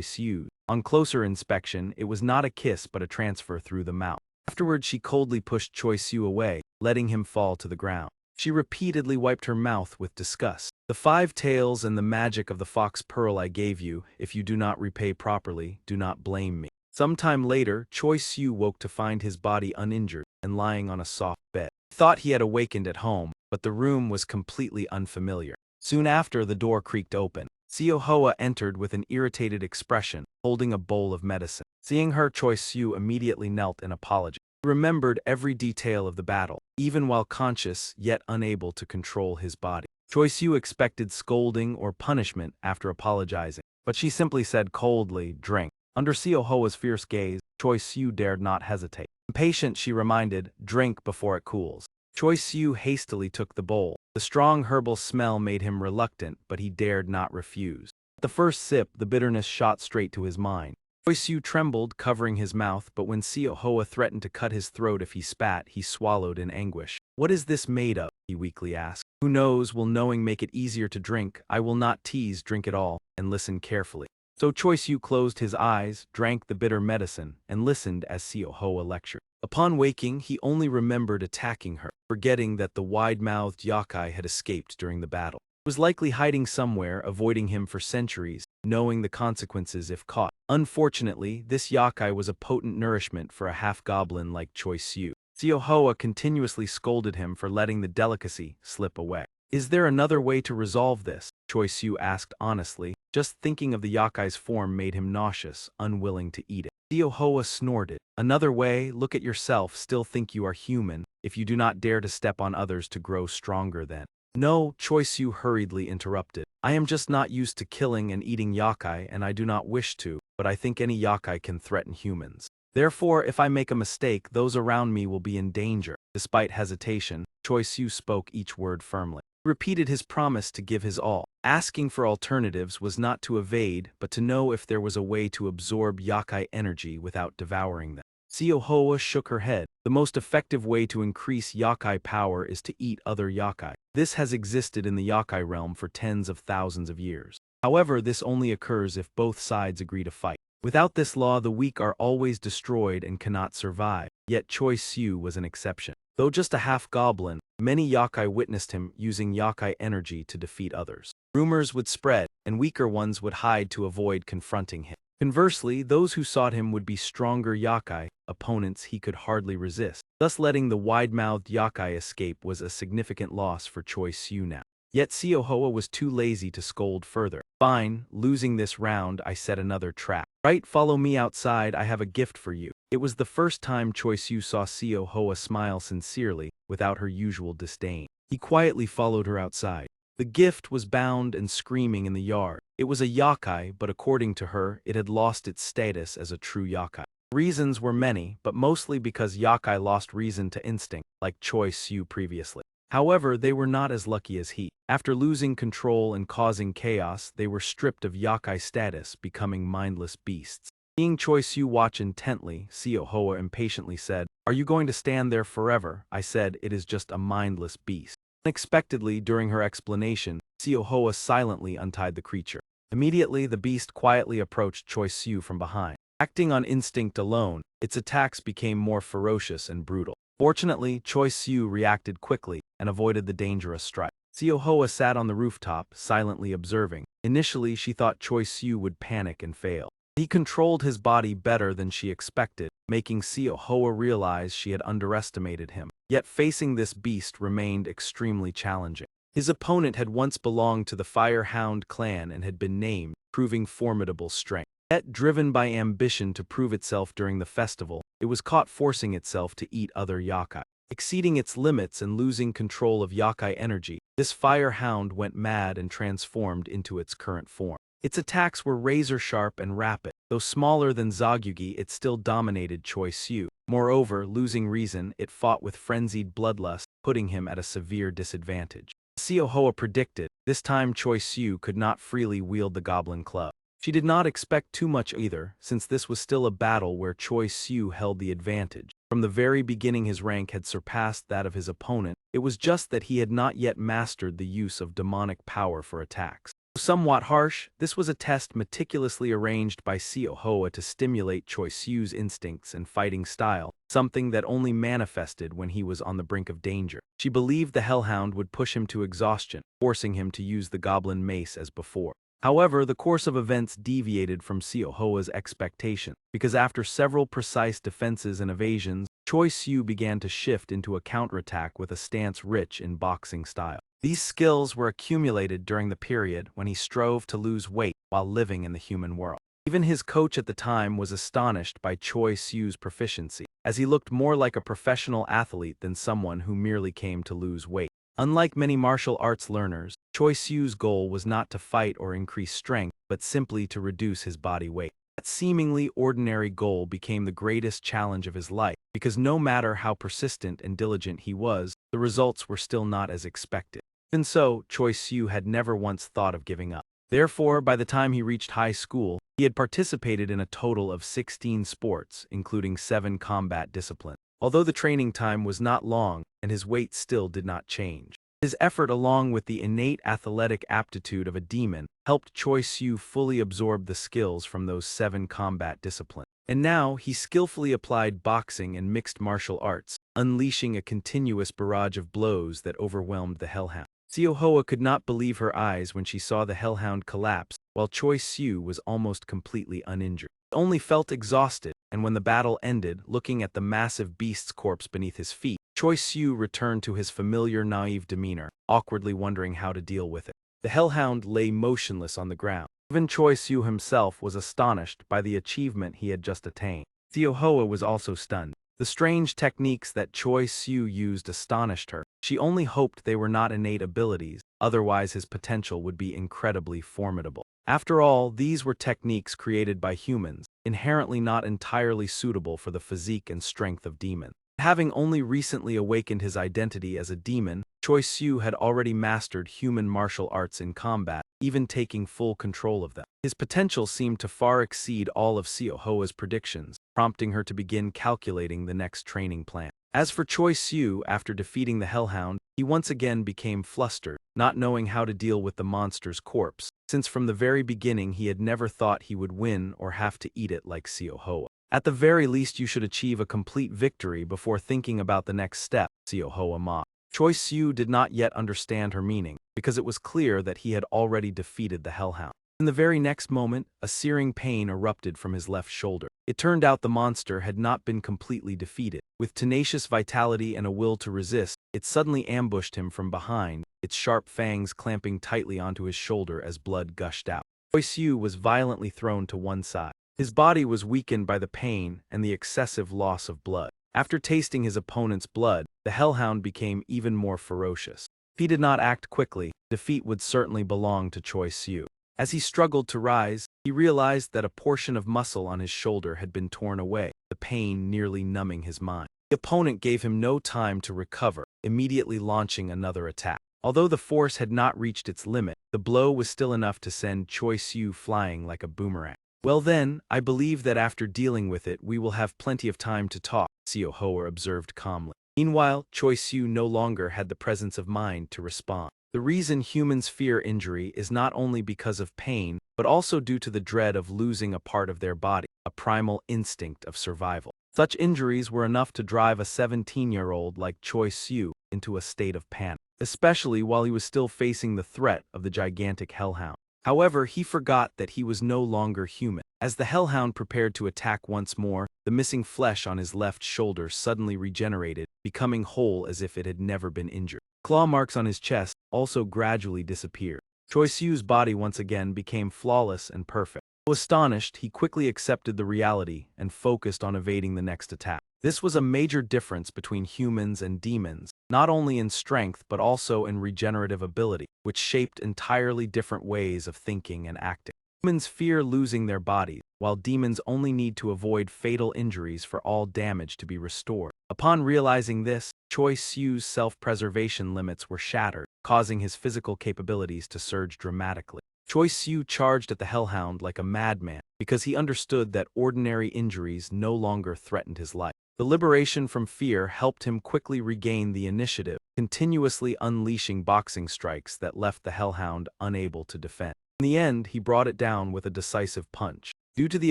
Siu's. On closer inspection, it was not a kiss but a transfer through the mouth. Afterward, she coldly pushed Choi Siu away, letting him fall to the ground. She repeatedly wiped her mouth with disgust. "The 5 tails and the magic of the fox pearl I gave you, if you do not repay properly, do not blame me." Sometime later, Choi Siu woke to find his body uninjured and lying on a soft bed. He thought he had awakened at home, but the room was completely unfamiliar. Soon after, the door creaked open. Seo Hoa entered with an irritated expression, holding a bowl of medicine. Seeing her, Choi Siu immediately knelt and apologized. He remembered every detail of the battle, even while conscious yet unable to control his body. Choi Siu expected scolding or punishment after apologizing, but she simply said coldly, "Drink." Under Seo Hoa's fierce gaze, Choi Siu dared not hesitate. Impatient, she reminded, "Drink before it cools." Choi Siu hastily took the bowl. The strong herbal smell made him reluctant, but he dared not refuse. At the first sip, the bitterness shot straight to his mind. Choi Siu trembled, covering his mouth, but when Seo Hoa threatened to cut his throat if he spat, he swallowed in anguish. "What is this made of?" he weakly asked. "Who knows, will knowing make it easier to drink? I will not tease, drink it all, and listen carefully." So Choi Siu closed his eyes, drank the bitter medicine, and listened as Seo Hoa lectured. Upon waking, he only remembered attacking her, forgetting that the wide-mouthed yokai had escaped during the battle. He was likely hiding somewhere, avoiding him for centuries, knowing the consequences if caught. Unfortunately, this yokai was a potent nourishment for a half-goblin like Choi Siu. Seo Hoa continuously scolded him for letting the delicacy slip away. Is there another way to resolve this? Choi Siu asked honestly. Just thinking of the yakai's form made him nauseous, unwilling to eat it. Siohoa snorted. Another way, look at yourself, still think you are human, if you do not dare to step on others to grow stronger then. No, Choi Siu hurriedly interrupted. I am just not used to killing and eating yakai and I do not wish to, but I think any yakai can threaten humans. Therefore, if I make a mistake, those around me will be in danger. Despite hesitation, Choi Siu spoke each word firmly. He repeated his promise to give his all. Asking for alternatives was not to evade, but to know if there was a way to absorb yakai energy without devouring them. Siohoa shook her head. The most effective way to increase yakai power is to eat other yakai. This has existed in the yakai realm for tens of thousands of years. However, this only occurs if both sides agree to fight. Without this law, the weak are always destroyed and cannot survive. Yet Choi Siu was an exception. Though just a half-goblin, many yakai witnessed him using yakai energy to defeat others. Rumors would spread, and weaker ones would hide to avoid confronting him. Conversely, those who sought him would be stronger yakai, opponents he could hardly resist. Thus letting the wide-mouthed yakai escape was a significant loss for Choi Siu now. Yet Siohoa was too lazy to scold further. Fine, losing this round, I set another trap. Right, follow me outside, I have a gift for you. It was the first time Choi Siu saw Siohoa smile sincerely, without her usual disdain. He quietly followed her outside. The gift was bound and screaming in the yard. It was a yakai, but according to her, it had lost its status as a true yakai. Reasons were many, but mostly because yakai lost reason to instinct, like Choi Siu previously. However, they were not as lucky as he. After losing control and causing chaos, they were stripped of yakai status, becoming mindless beasts. Seeing Choi Siu watch intently, Siohoa impatiently said, "Are you going to stand there forever?" I said, "It is just a mindless beast." Unexpectedly, during her explanation, Siohoa silently untied the creature. Immediately, the beast quietly approached Choi Siu from behind. Acting on instinct alone, its attacks became more ferocious and brutal. Fortunately, Choi Siu reacted quickly and avoided the dangerous strike. Siohoa sat on the rooftop, silently observing. Initially, she thought Choi Siu would panic and fail. He controlled his body better than she expected, making Siohoa realize she had underestimated him. Yet facing this beast remained extremely challenging. His opponent had once belonged to the Firehound clan and had been named, proving formidable strength. Yet, driven by ambition to prove itself during the festival, it was caught forcing itself to eat other yakai. Exceeding its limits and losing control of yakai energy, this Firehound went mad and transformed into its current form. Its attacks were razor-sharp and rapid. Though smaller than Zagyugi, it still dominated Choi Siu. Moreover, losing reason, it fought with frenzied bloodlust, putting him at a severe disadvantage. Siohoa predicted, this time Choi Siu could not freely wield the goblin club. She did not expect too much either, since this was still a battle where Choi Siu held the advantage. From the very beginning his rank had surpassed that of his opponent, it was just that he had not yet mastered the use of demonic power for attacks. Somewhat harsh, this was a test meticulously arranged by Siohoa to stimulate Choi Siu's instincts and fighting style, something that only manifested when he was on the brink of danger. She believed the Hellhound would push him to exhaustion, forcing him to use the goblin mace as before. However, the course of events deviated from Siohoa's expectation, because after several precise defenses and evasions, Choi Siu began to shift into a counterattack with a stance rich in boxing style. These skills were accumulated during the period when he strove to lose weight while living in the human world. Even his coach at the time was astonished by Choi Siu's proficiency, as he looked more like a professional athlete than someone who merely came to lose weight. Unlike many martial arts learners, Choi Siu's goal was not to fight or increase strength, but simply to reduce his body weight. That seemingly ordinary goal became the greatest challenge of his life, because no matter how persistent and diligent he was, the results were still not as expected. Even so, Choi Siu had never once thought of giving up. Therefore, by the time he reached high school, he had participated in a total of 16 sports, including 7 combat disciplines. Although the training time was not long, and his weight still did not change. His effort, along with the innate athletic aptitude of a demon, helped Choi Siu fully absorb the skills from those 7 combat disciplines. And now, he skillfully applied boxing and mixed martial arts, unleashing a continuous barrage of blows that overwhelmed the Hellhound. Siohoa could not believe her eyes when she saw the Hellhound collapse, while Choi Siu was almost completely uninjured. He only felt exhausted, and when the battle ended, looking at the massive beast's corpse beneath his feet, Choi Siu returned to his familiar naive demeanor, awkwardly wondering how to deal with it. The hellhound lay motionless on the ground. Even Choi Siu himself was astonished by the achievement he had just attained. Xiaohua was also stunned. The strange techniques that Choi Siu used astonished her. She only hoped they were not innate abilities, otherwise his potential would be incredibly formidable. After all, these were techniques created by humans, inherently not entirely suitable for the physique and strength of demons. Having only recently awakened his identity as a demon, Choi Siu had already mastered human martial arts in combat, even taking full control of them. His potential seemed to far exceed all of Xiaohua's predictions, prompting her to begin calculating the next training plan. As for Choi Siu, after defeating the hellhound, he once again became flustered, not knowing how to deal with the monster's corpse, since from the very beginning he had never thought he would win or have to eat it like Xiaohua. At the very least you should achieve a complete victory before thinking about the next step, Xiaohua mocked. Choi Siu did not yet understand her meaning, because it was clear that he had already defeated the hellhound. In the very next moment, a searing pain erupted from his left shoulder. It turned out the monster had not been completely defeated. With tenacious vitality and a will to resist, it suddenly ambushed him from behind, its sharp fangs clamping tightly onto his shoulder as blood gushed out. Choi Siu was violently thrown to one side. His body was weakened by the pain and the excessive loss of blood. After tasting his opponent's blood, the hellhound became even more ferocious. If he did not act quickly, defeat would certainly belong to Choi Siu. As he struggled to rise, he realized that a portion of muscle on his shoulder had been torn away, the pain nearly numbing his mind. The opponent gave him no time to recover, immediately launching another attack. Although the force had not reached its limit, the blow was still enough to send Choi Siu flying like a boomerang. Well then, I believe that after dealing with it we will have plenty of time to talk, Xiaohua observed calmly. Meanwhile, Choi Siu no longer had the presence of mind to respond. The reason humans fear injury is not only because of pain, but also due to the dread of losing a part of their body, a primal instinct of survival. Such injuries were enough to drive a 17-year-old like Choi Siu into a state of panic, especially while he was still facing the threat of the gigantic hellhound. However, he forgot that he was no longer human. As the hellhound prepared to attack once more, the missing flesh on his left shoulder suddenly regenerated, becoming whole as if it had never been injured. Claw marks on his chest also gradually disappeared. Choi Siu's body once again became flawless and perfect. Though astonished, he quickly accepted the reality and focused on evading the next attack. This was a major difference between humans and demons, not only in strength but also in regenerative ability, which shaped entirely different ways of thinking and acting. Humans fear losing their bodies, while demons only need to avoid fatal injuries for all damage to be restored. Upon realizing this, Choi Siu's self-preservation limits were shattered, causing his physical capabilities to surge dramatically. Choi Siu charged at the hellhound like a madman, because he understood that ordinary injuries no longer threatened his life. The liberation from fear helped him quickly regain the initiative, continuously unleashing boxing strikes that left the hellhound unable to defend. In the end, he brought it down with a decisive punch. Due to the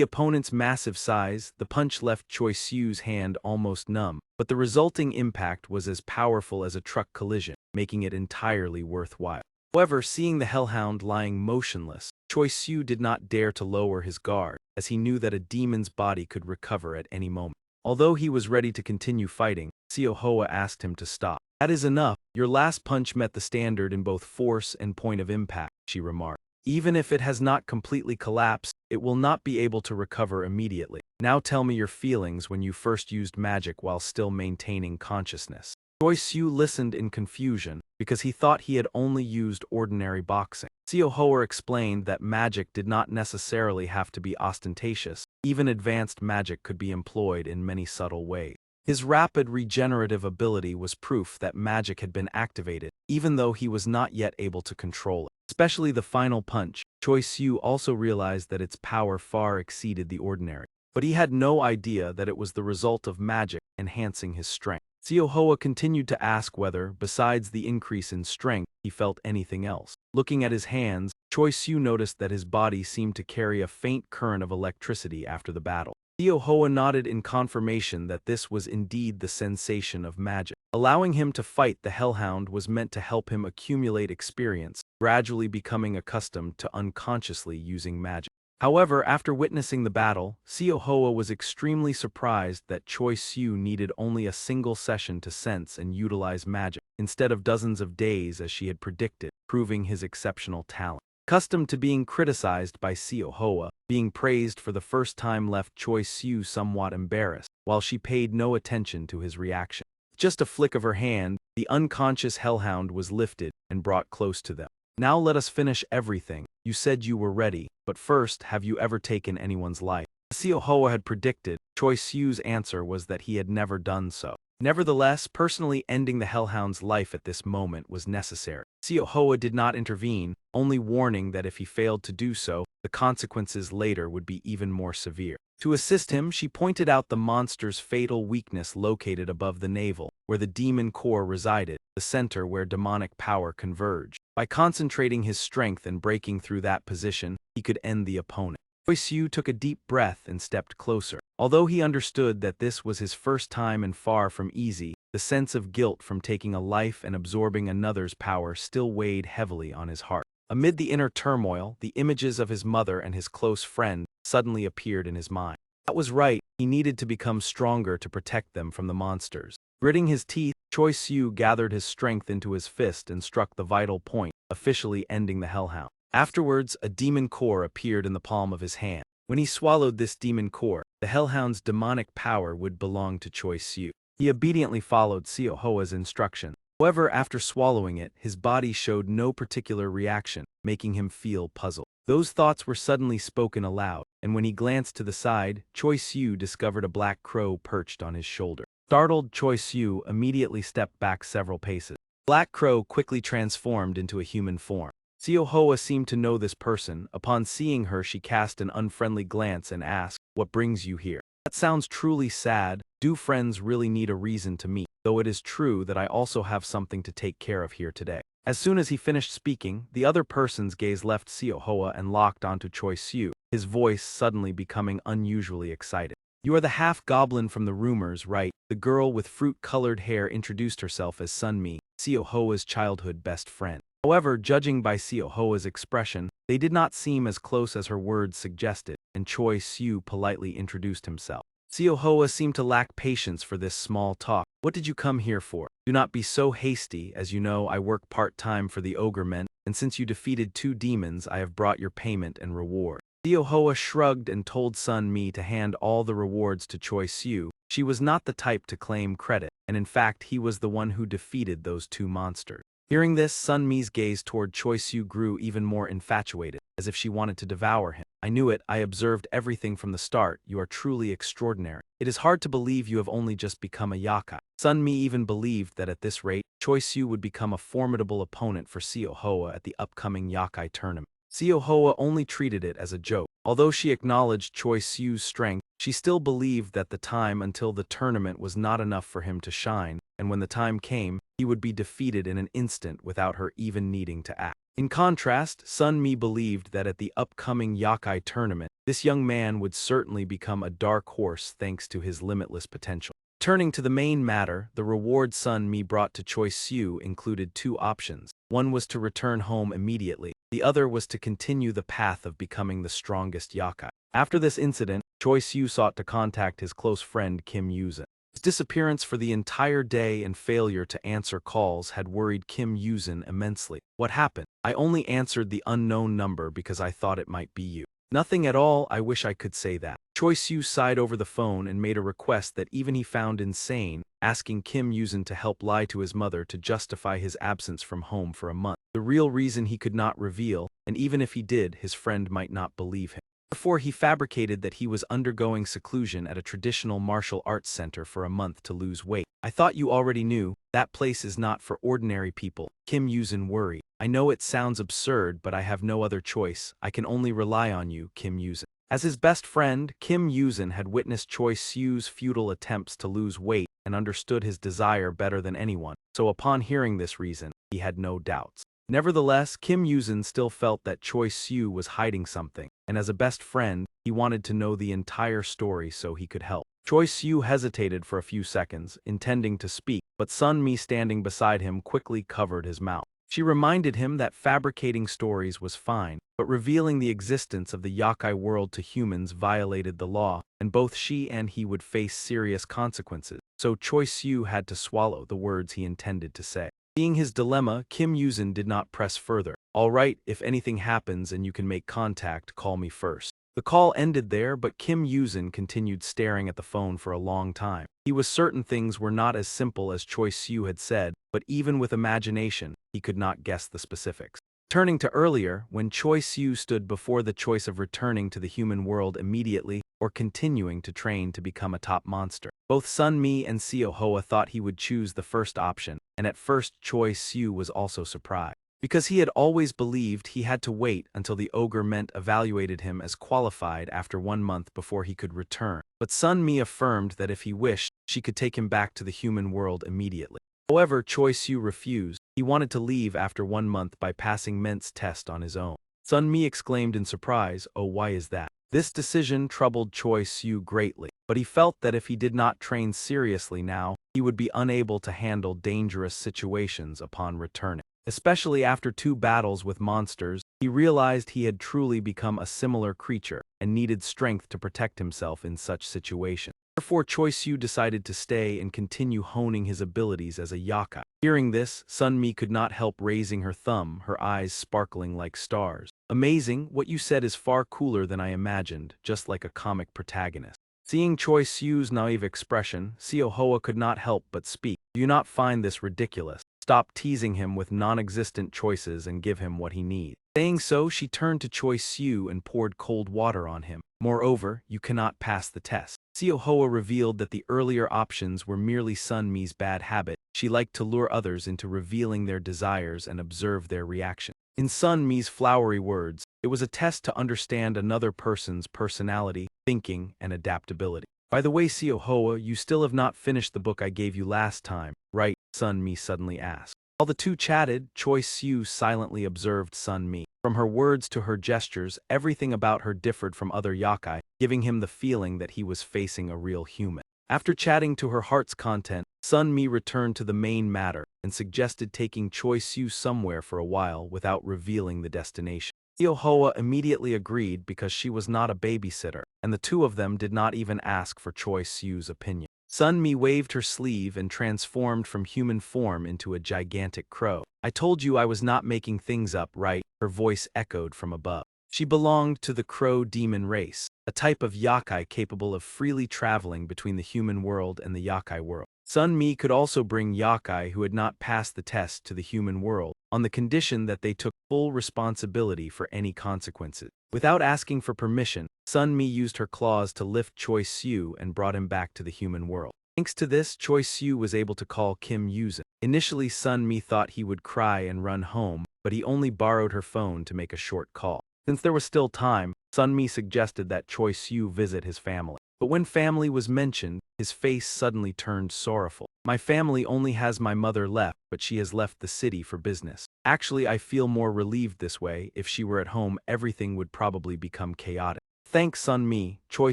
opponent's massive size, the punch left Choi Siu's hand almost numb, but the resulting impact was as powerful as a truck collision, making it entirely worthwhile. However, seeing the hellhound lying motionless, Choi Siu did not dare to lower his guard, as he knew that a demon's body could recover at any moment. Although he was ready to continue fighting, Xiaohua asked him to stop. "That is enough. Your last punch met the standard in both force and point of impact," she remarked. "Even if it has not completely collapsed, it will not be able to recover immediately. Now tell me your feelings when you first used magic while still maintaining consciousness." Choi Siu listened in confusion, because he thought he had only used ordinary boxing. Xiaohua explained that magic did not necessarily have to be ostentatious, even advanced magic could be employed in many subtle ways. His rapid regenerative ability was proof that magic had been activated, even though he was not yet able to control it. Especially the final punch, Choi Siu also realized that its power far exceeded the ordinary. But he had no idea that it was the result of magic enhancing his strength. Xiaohua continued to ask whether, besides the increase in strength, he felt anything else. Looking at his hands, Choi Siu noticed that his body seemed to carry a faint current of electricity after the battle. Xiaohua nodded in confirmation that this was indeed the sensation of magic. Allowing him to fight the hellhound was meant to help him accumulate experience, gradually becoming accustomed to unconsciously using magic. However, after witnessing the battle, Siohoa was extremely surprised that Choi Siu needed only a single session to sense and utilize magic, instead of dozens of days as she had predicted, proving his exceptional talent. Accustomed to being criticized by Siohoa, being praised for the first time left Choi Siu somewhat embarrassed, while she paid no attention to his reaction. Just a flick of her hand, the unconscious hellhound was lifted and brought close to them. Now let us finish everything. You said you were ready, but first, have you ever taken anyone's life? As Siohoa had predicted, Choi Siu's answer was that he had never done so. Nevertheless, personally ending the hellhound's life at this moment was necessary. Siohoa did not intervene, only warning that if he failed to do so, the consequences later would be even more severe. To assist him, she pointed out the monster's fatal weakness located above the navel, where the demon core resided, the center where demonic power converged. By concentrating his strength and breaking through that position, he could end the opponent. Choi Siu took a deep breath and stepped closer. Although he understood that this was his first time and far from easy, the sense of guilt from taking a life and absorbing another's power still weighed heavily on his heart. Amid the inner turmoil, the images of his mother and his close friend suddenly appeared in his mind. That was right, he needed to become stronger to protect them from the monsters. Gritting his teeth, Choi Siu gathered his strength into his fist and struck the vital point, officially ending the hellhound. Afterwards, a demon core appeared in the palm of his hand. When he swallowed this demon core, the hellhound's demonic power would belong to Choi Siu. He obediently followed Siohoa's instruction. However, after swallowing it, his body showed no particular reaction, making him feel puzzled. Those thoughts were suddenly spoken aloud, and when he glanced to the side, Choi Siu discovered a black crow perched on his shoulder. Startled, Choi Siu immediately stepped back several paces. Black Crow quickly transformed into a human form. Siohoa seemed to know this person. Upon seeing her, she cast an unfriendly glance and asked, "What brings you here?" That sounds truly sad. Do friends really need a reason to meet? Though it is true that I also have something to take care of here today. As soon as he finished speaking, the other person's gaze left Siohoa and locked onto Choi Siu, his voice suddenly becoming unusually excited. "You are the half-goblin from the rumors, right?" The girl with fruit-colored hair introduced herself as Sunmi, Siohoa's childhood best friend. However, judging by Siohoa's expression, they did not seem as close as her words suggested, and Choi Siu politely introduced himself. Siohoa seemed to lack patience for this small talk. "What did you come here for? Do not be so hasty. As you know, I work part-time for the ogre men, and since you defeated 2 demons, I have brought your payment and reward." Siohoa shrugged and told Sun Mi to hand all the rewards to Choi Siu. She was not the type to claim credit, and in fact he was the one who defeated those 2 monsters. Hearing this, Sun Mi's gaze toward Choi Siu grew even more infatuated, as if she wanted to devour him. "I knew it, I observed everything from the start. You are truly extraordinary. It is hard to believe you have only just become a yakai." Sun Mi even believed that at this rate, Choi Siu would become a formidable opponent for Siohoa at the upcoming yakai tournament. Siohoa only treated it as a joke. Although she acknowledged Choi Siu's strength, she still believed that the time until the tournament was not enough for him to shine, and when the time came, he would be defeated in an instant without her even needing to act. In contrast, Sun Mi believed that at the upcoming yakai tournament, this young man would certainly become a dark horse thanks to his limitless potential. Turning to the main matter, the reward Sun Mi brought to Choi Siu included 2 options. One was to return home immediately. The other was to continue the path of becoming the strongest yakai. After this incident, Choi Siu sought to contact his close friend Kim Yuzin. His disappearance for the entire day and failure to answer calls had worried Kim Yuzin immensely. "What happened?" "I only answered the unknown number because I thought it might be you." "Nothing at all, I wish I could say that." Choi Siu sighed over the phone and made a request that even he found insane, asking Kim Yuzin to help lie to his mother to justify his absence from home for a month. The real reason he could not reveal, and even if he did, his friend might not believe him. Therefore, he fabricated that he was undergoing seclusion at a traditional martial arts center for a month to lose weight. "I thought you already knew. That place is not for ordinary people." Kim Yuzin worried. "I know it sounds absurd, but I have no other choice. I can only rely on you, Kim Yuzin." As his best friend, Kim Yuzin had witnessed Choi Siu's futile attempts to lose weight and understood his desire better than anyone, so upon hearing this reason, he had no doubts. Nevertheless, Kim Yuzin still felt that Choi Siu was hiding something, and as a best friend, he wanted to know the entire story so he could help. Choi Siu hesitated for a few seconds, intending to speak, but Sun Mi standing beside him quickly covered his mouth. She reminded him that fabricating stories was fine, but revealing the existence of the yakai world to humans violated the law, and both she and he would face serious consequences. So Choi Soo had to swallow the words he intended to say. Seeing his dilemma, Kim Yuzin did not press further. "All right, if anything happens and you can make contact, call me first." The call ended there, but Kim Yuzin continued staring at the phone for a long time. He was certain things were not as simple as Choi Soo had said, but even with imagination, he could not guess the specifics. Turning to earlier, when Choi Soo stood before the choice of returning to the human world immediately or continuing to train to become a top monster. Both Sun Mi and Seo Hoa thought he would choose the first option, and at first Choi Soo was also surprised. Because he had always believed he had to wait until the ogre meant evaluated him as qualified after 1 month before he could return. But Sun Mi affirmed that if he wished, she could take him back to the human world immediately. However, Choi Soo refused. He wanted to leave after 1 month by passing Ment's test on his own. Sun Mi exclaimed in surprise, "Oh, why is that?" This decision troubled Choi Soo greatly, but he felt that if he did not train seriously now, he would be unable to handle dangerous situations upon returning. Especially after 2 battles with monsters, he realized he had truly become a similar creature and needed strength to protect himself in such situations. Therefore, Choi Soo decided to stay and continue honing his abilities as a yakai. Hearing this, Sun Mi could not help raising her thumb, her eyes sparkling like stars. "Amazing, what you said is far cooler than I imagined, just like a comic protagonist." Seeing Choi Soo's naive expression, Seo Hoa could not help but speak. "Do you not find this ridiculous? Stop teasing him with non-existent choices and give him what he needs." Saying so, she turned to Choi Soo and poured cold water on him. "Moreover, you cannot pass the test." Seo Hoa revealed that the earlier options were merely Sun Mi's bad habit. She liked to lure others into revealing their desires and observe their reaction. In Sun Mi's flowery words, it was a test to understand another person's personality, thinking, and adaptability. "By the way, Seo Hoa, you still have not finished the book I gave you last time, right?" Sun Mi suddenly asked. While the two chatted, Choi Soo silently observed Sun Mi. From her words to her gestures, everything about her differed from other yakai, giving him the feeling that he was facing a real human. After chatting to her heart's content, Sun Mi returned to the main matter and suggested taking Choi Soo somewhere for a while without revealing the destination. Seo Hoa immediately agreed because she was not a babysitter, and the two of them did not even ask for Choi Soo's opinion. Sun Mi waved her sleeve and transformed from human form into a gigantic crow. "I told you I was not making things up, right?" Her voice echoed from above. She belonged to the crow demon race, a type of yakai capable of freely traveling between the human world and the yakai world. Sun Mi could also bring yakai who had not passed the test to the human world, on the condition that they took full responsibility for any consequences. Without asking for permission, Sun Mi used her claws to lift Choi Soo and brought him back to the human world. Thanks to this, Choi Soo was able to call Kim Yuzin. Initially, Sun Mi thought he would cry and run home, but he only borrowed her phone to make a short call. Since there was still time, Sun Mi suggested that Choi Soo visit his family. But when family was mentioned, his face suddenly turned sorrowful. "My family only has my mother left, but she has left the city for business. Actually, I feel more relieved this way. If she were at home, everything would probably become chaotic." Thanks Sun Mi, Choi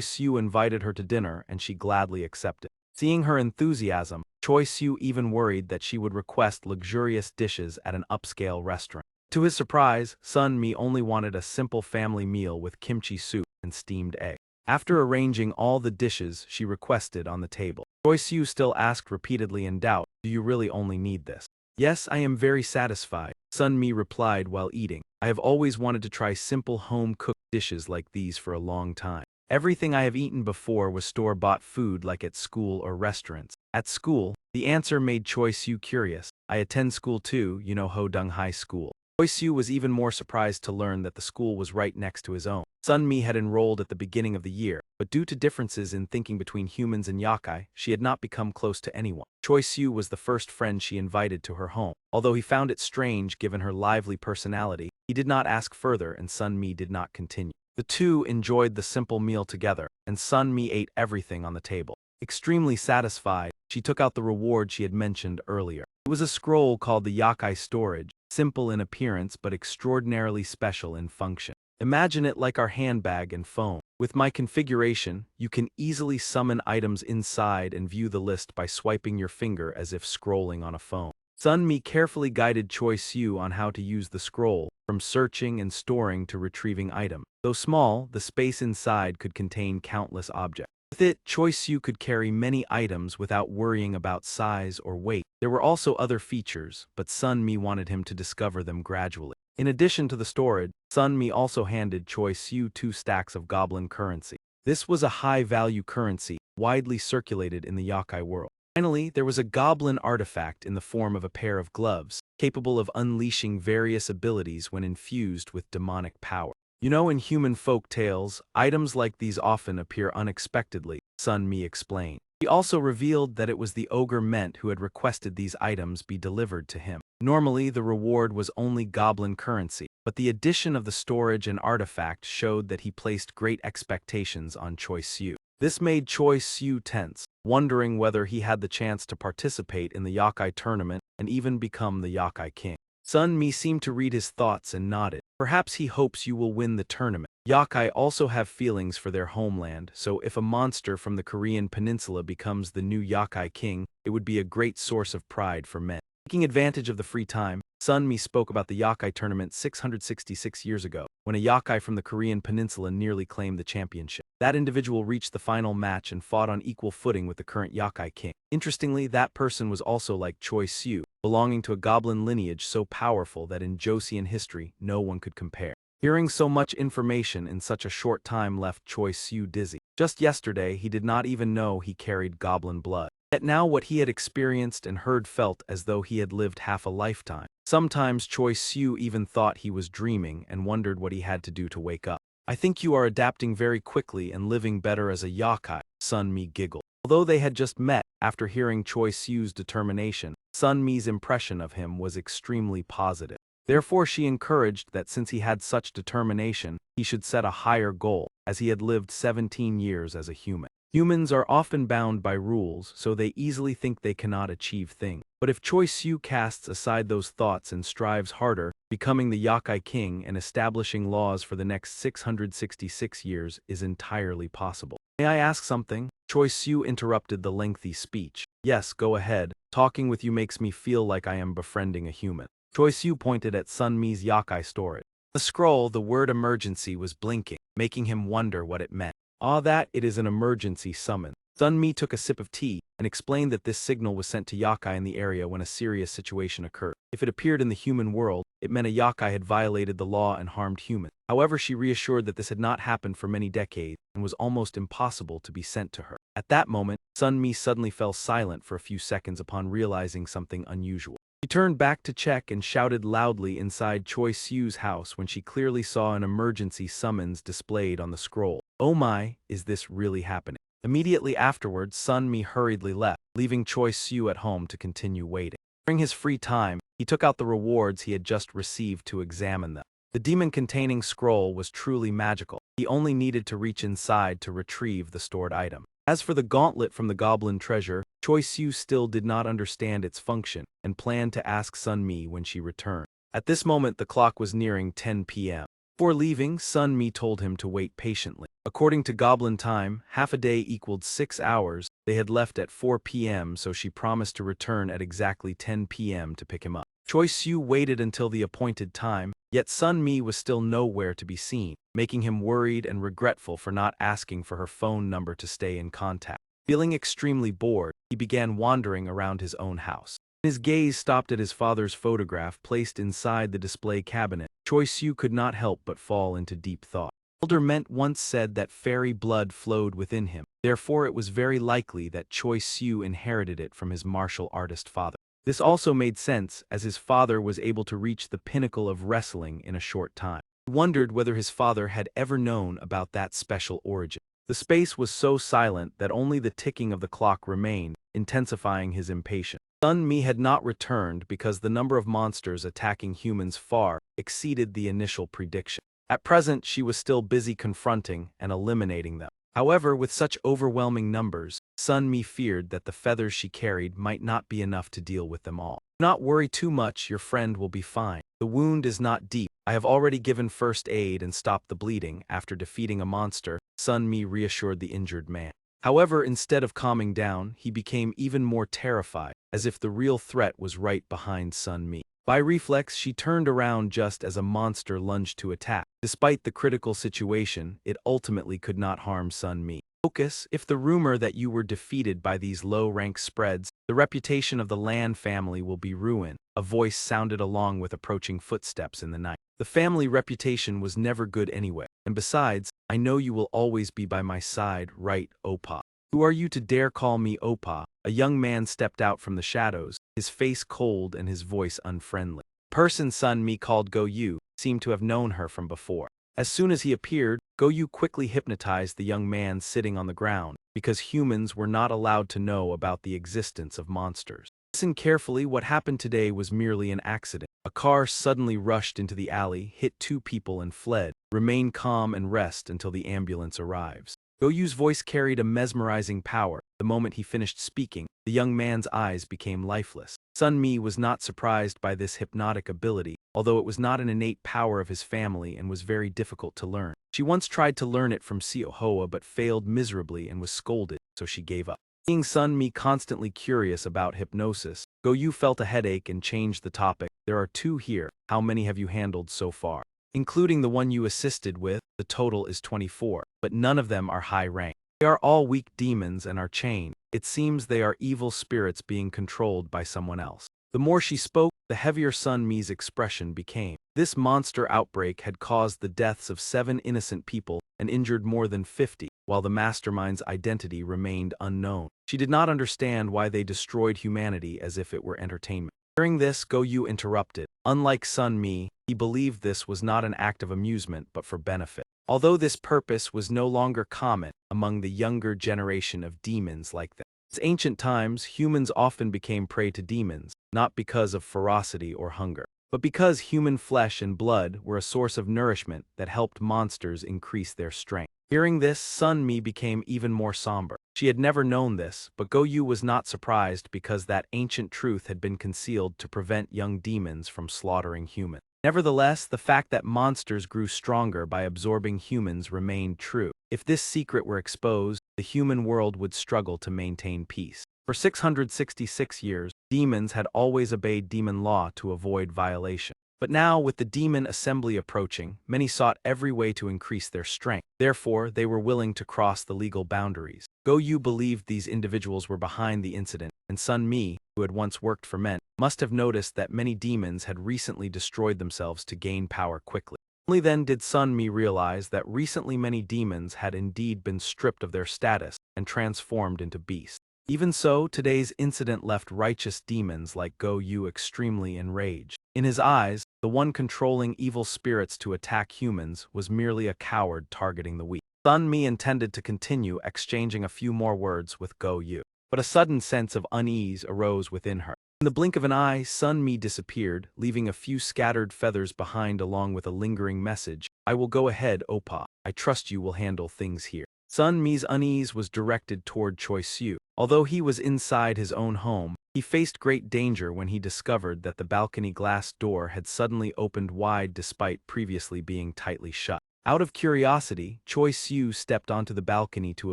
Soo invited her to dinner and she gladly accepted. Seeing her enthusiasm, Choi Soo even worried that she would request luxurious dishes at an upscale restaurant. To his surprise, Sun Mi only wanted a simple family meal with kimchi soup and steamed egg. After arranging all the dishes she requested on the table, Choi Soo still asked repeatedly in doubt, "Do you really only need this?" "Yes, I am very satisfied," Sun Mi replied while eating. "I have always wanted to try simple home-cooked dishes like these for a long time. Everything I have eaten before was store-bought food like at school or restaurants." At school, the answer made Choi Soo curious. "I attend school too, you know, Hodung High School." Choi Soo was even more surprised to learn that the school was right next to his own. Sun Mi had enrolled at the beginning of the year, but due to differences in thinking between humans and yakai, she had not become close to anyone. Choi Soo was the first friend she invited to her home. Although he found it strange given her lively personality, he did not ask further and Sun Mi did not continue. The two enjoyed the simple meal together, and Sun Mi ate everything on the table. Extremely satisfied, she took out the reward she had mentioned earlier. It was a scroll called the Yakai Storage, simple in appearance but extraordinarily special in function. Imagine it like our handbag and phone. With my configuration, you can easily summon items inside and view the list by swiping your finger as if scrolling on a phone. Sun Mi carefully guided Choi Siu on how to use the scroll, from searching and storing to retrieving items. Though small, the space inside could contain countless objects. With it, Choi Siu could carry many items without worrying about size or weight. There were also other features, but Sun Mi wanted him to discover them gradually. In addition to the storage, Sun Mi also handed Choi Siu 2 stacks of goblin currency. This was a high-value currency, widely circulated in the yokai world. Finally, there was a goblin artifact in the form of a pair of gloves, capable of unleashing various abilities when infused with demonic power. You know, in human folk tales, items like these often appear unexpectedly, Sun Mi explained. He also revealed that it was the ogre Ment who had requested these items be delivered to him. Normally, the reward was only goblin currency, but the addition of the storage and artifact showed that he placed great expectations on Choi Siu. This made Choi Siu tense, wondering whether he had the chance to participate in the yokai tournament and even become the yokai king. Sun Mi seemed to read his thoughts and nodded. Perhaps he hopes you will win the tournament. Yokai also have feelings for their homeland, so if a monster from the Korean peninsula becomes the new yokai king, it would be a great source of pride for men. Taking advantage of the free time, Sun Mi spoke about the yokai tournament 666 years ago, when a yokai from the Korean peninsula nearly claimed the championship. That individual reached the final match and fought on equal footing with the current yokai king. Interestingly, that person was also like Choi Siu, belonging to a goblin lineage so powerful that in Joseon history no one could compare. Hearing so much information in such a short time left Choi Siu dizzy. Just yesterday, he did not even know he carried goblin blood. Yet now what he had experienced and heard felt as though he had lived half a lifetime. Sometimes Choi Siu even thought he was dreaming and wondered what he had to do to wake up. I think you are adapting very quickly and living better as a yokai, Sun Mi giggled. Although they had just met, after hearing Choi Siu's determination, Sun Mi's impression of him was extremely positive. Therefore she encouraged that since he had such determination, he should set a higher goal, as he had lived 17 years as a human. Humans are often bound by rules, so they easily think they cannot achieve things. But if Choi Siu casts aside those thoughts and strives harder, becoming the yokai king and establishing laws for the next 666 years is entirely possible. May I ask something? Choi Siu interrupted the lengthy speech. Yes, go ahead. Talking with you makes me feel like I am befriending a human. Choi Siu pointed at Sun Mi's yokai storage. The scroll, the word emergency was blinking, making him wonder what it meant. Ah, that it is an emergency summon. Sun Mi took a sip of tea and explained that this signal was sent to yokai in the area when a serious situation occurred. If it appeared in the human world, it meant a yokai had violated the law and harmed humans. However, she reassured that this had not happened for many decades and was almost impossible to be sent to her. At that moment, Sun Mi suddenly fell silent for a few seconds upon realizing something unusual. She turned back to check and shouted loudly inside Choi Siu's house when she clearly saw an emergency summons displayed on the scroll. Oh my, is this really happening? Immediately afterwards, Sun Mi hurriedly left, leaving Choi Siu at home to continue waiting. During his free time, he took out the rewards he had just received to examine them. The demon-containing scroll was truly magical. He only needed to reach inside to retrieve the stored item. As for the gauntlet from the goblin treasure, Choi Siu still did not understand its function and planned to ask Sun Mi when she returned. At this moment, the clock was nearing 10 p.m. Before leaving, Sun Mi told him to wait patiently. According to goblin time, half a day equaled 6 hours. They had left at 4 p.m., so she promised to return at exactly 10 p.m. to pick him up. Choi Siu waited until the appointed time, yet Sun Mi was still nowhere to be seen, making him worried and regretful for not asking for her phone number to stay in contact. Feeling extremely bored, he began wandering around his own house. His gaze stopped at his father's photograph placed inside the display cabinet. Choi Siu could not help but fall into deep thought. Elder Ment once said that fairy blood flowed within him. Therefore, it was very likely that Choi Siu inherited it from his martial artist father. This also made sense, as his father was able to reach the pinnacle of wrestling in a short time. He wondered whether his father had ever known about that special origin. The space was so silent that only the ticking of the clock remained, intensifying his impatience. Sun Mi had not returned because the number of monsters attacking humans far exceeded the initial prediction. At present, she was still busy confronting and eliminating them. However, with such overwhelming numbers, Sun Mi feared that the feathers she carried might not be enough to deal with them all. Do not worry too much, your friend will be fine. The wound is not deep. I have already given first aid and stopped the bleeding after defeating a monster, Sun Mi reassured the injured man. However, instead of calming down, he became even more terrified, as if the real threat was right behind Sun Mi. By reflex, she turned around just as a monster lunged to attack. Despite the critical situation, it ultimately could not harm Sun Mi. Focus, if the rumor that you were defeated by these low ranks spreads, the reputation of the Lan family will be ruined. A voice sounded along with approaching footsteps in the night. The family reputation was never good anyway, and besides, I know you will always be by my side, right, Opa? Who are you to dare call me Opa? A young man stepped out from the shadows, his face cold and his voice unfriendly. The person Sun Mi called Go Yu seemed to have known her from before. As soon as he appeared, Go Yu quickly hypnotized the young man sitting on the ground, because humans were not allowed to know about the existence of monsters. Listen carefully, what happened today was merely an accident. A car suddenly rushed into the alley, hit 2 people and fled. Remain calm and rest until the ambulance arrives. Go Yu's voice carried a mesmerizing power. The moment he finished speaking, the young man's eyes became lifeless. Sun Mi was not surprised by this hypnotic ability, although it was not an innate power of his family and was very difficult to learn. She once tried to learn it from Siohoa but failed miserably and was scolded, so she gave up. Seeing Sun Mi constantly curious about hypnosis, Go Yu felt a headache and changed the topic. There are 2 here. How many have you handled so far? Including the one you assisted with, the total is 24, but none of them are high rank. They are all weak demons and are chained. It seems they are evil spirits being controlled by someone else. The more she spoke, the heavier Sun Mi's expression became. This monster outbreak had caused the deaths of 7 innocent people and injured more than 50, while the mastermind's identity remained unknown. She did not understand why they destroyed humanity as if it were entertainment. During this, Go Yu interrupted. Unlike Sun Mi, he believed this was not an act of amusement but for benefit. Although this purpose was no longer common among the younger generation of demons like them. In ancient times, humans often became prey to demons, not because of ferocity or hunger, but because human flesh and blood were a source of nourishment that helped monsters increase their strength. Hearing this, Sun Mi became even more somber. She had never known this, but Go Yu was not surprised because that ancient truth had been concealed to prevent young demons from slaughtering humans. Nevertheless, the fact that monsters grew stronger by absorbing humans remained true. If this secret were exposed, the human world would struggle to maintain peace. For 666 years, demons had always obeyed demon law to avoid violation. But now, with the demon assembly approaching, many sought every way to increase their strength. Therefore, they were willing to cross the legal boundaries. Go Yu believed these individuals were behind the incident, and Sun Mi, who had once worked for men, must have noticed that many demons had recently destroyed themselves to gain power quickly. Only then did Sun Mi realize that recently many demons had indeed been stripped of their status and transformed into beasts. Even so, today's incident left righteous demons like Go Yu extremely enraged. In his eyes, the one controlling evil spirits to attack humans was merely a coward targeting the weak. Sun Mi intended to continue exchanging a few more words with Go Yu, but a sudden sense of unease arose within her. In the blink of an eye, Sun Mi disappeared, leaving a few scattered feathers behind along with a lingering message. I will go ahead, Opa. I trust you will handle things here. Sun Mi's unease was directed toward Choi Siu. Although he was inside his own home, he faced great danger when he discovered that the balcony glass door had suddenly opened wide despite previously being tightly shut. Out of curiosity, Choi Siu stepped onto the balcony to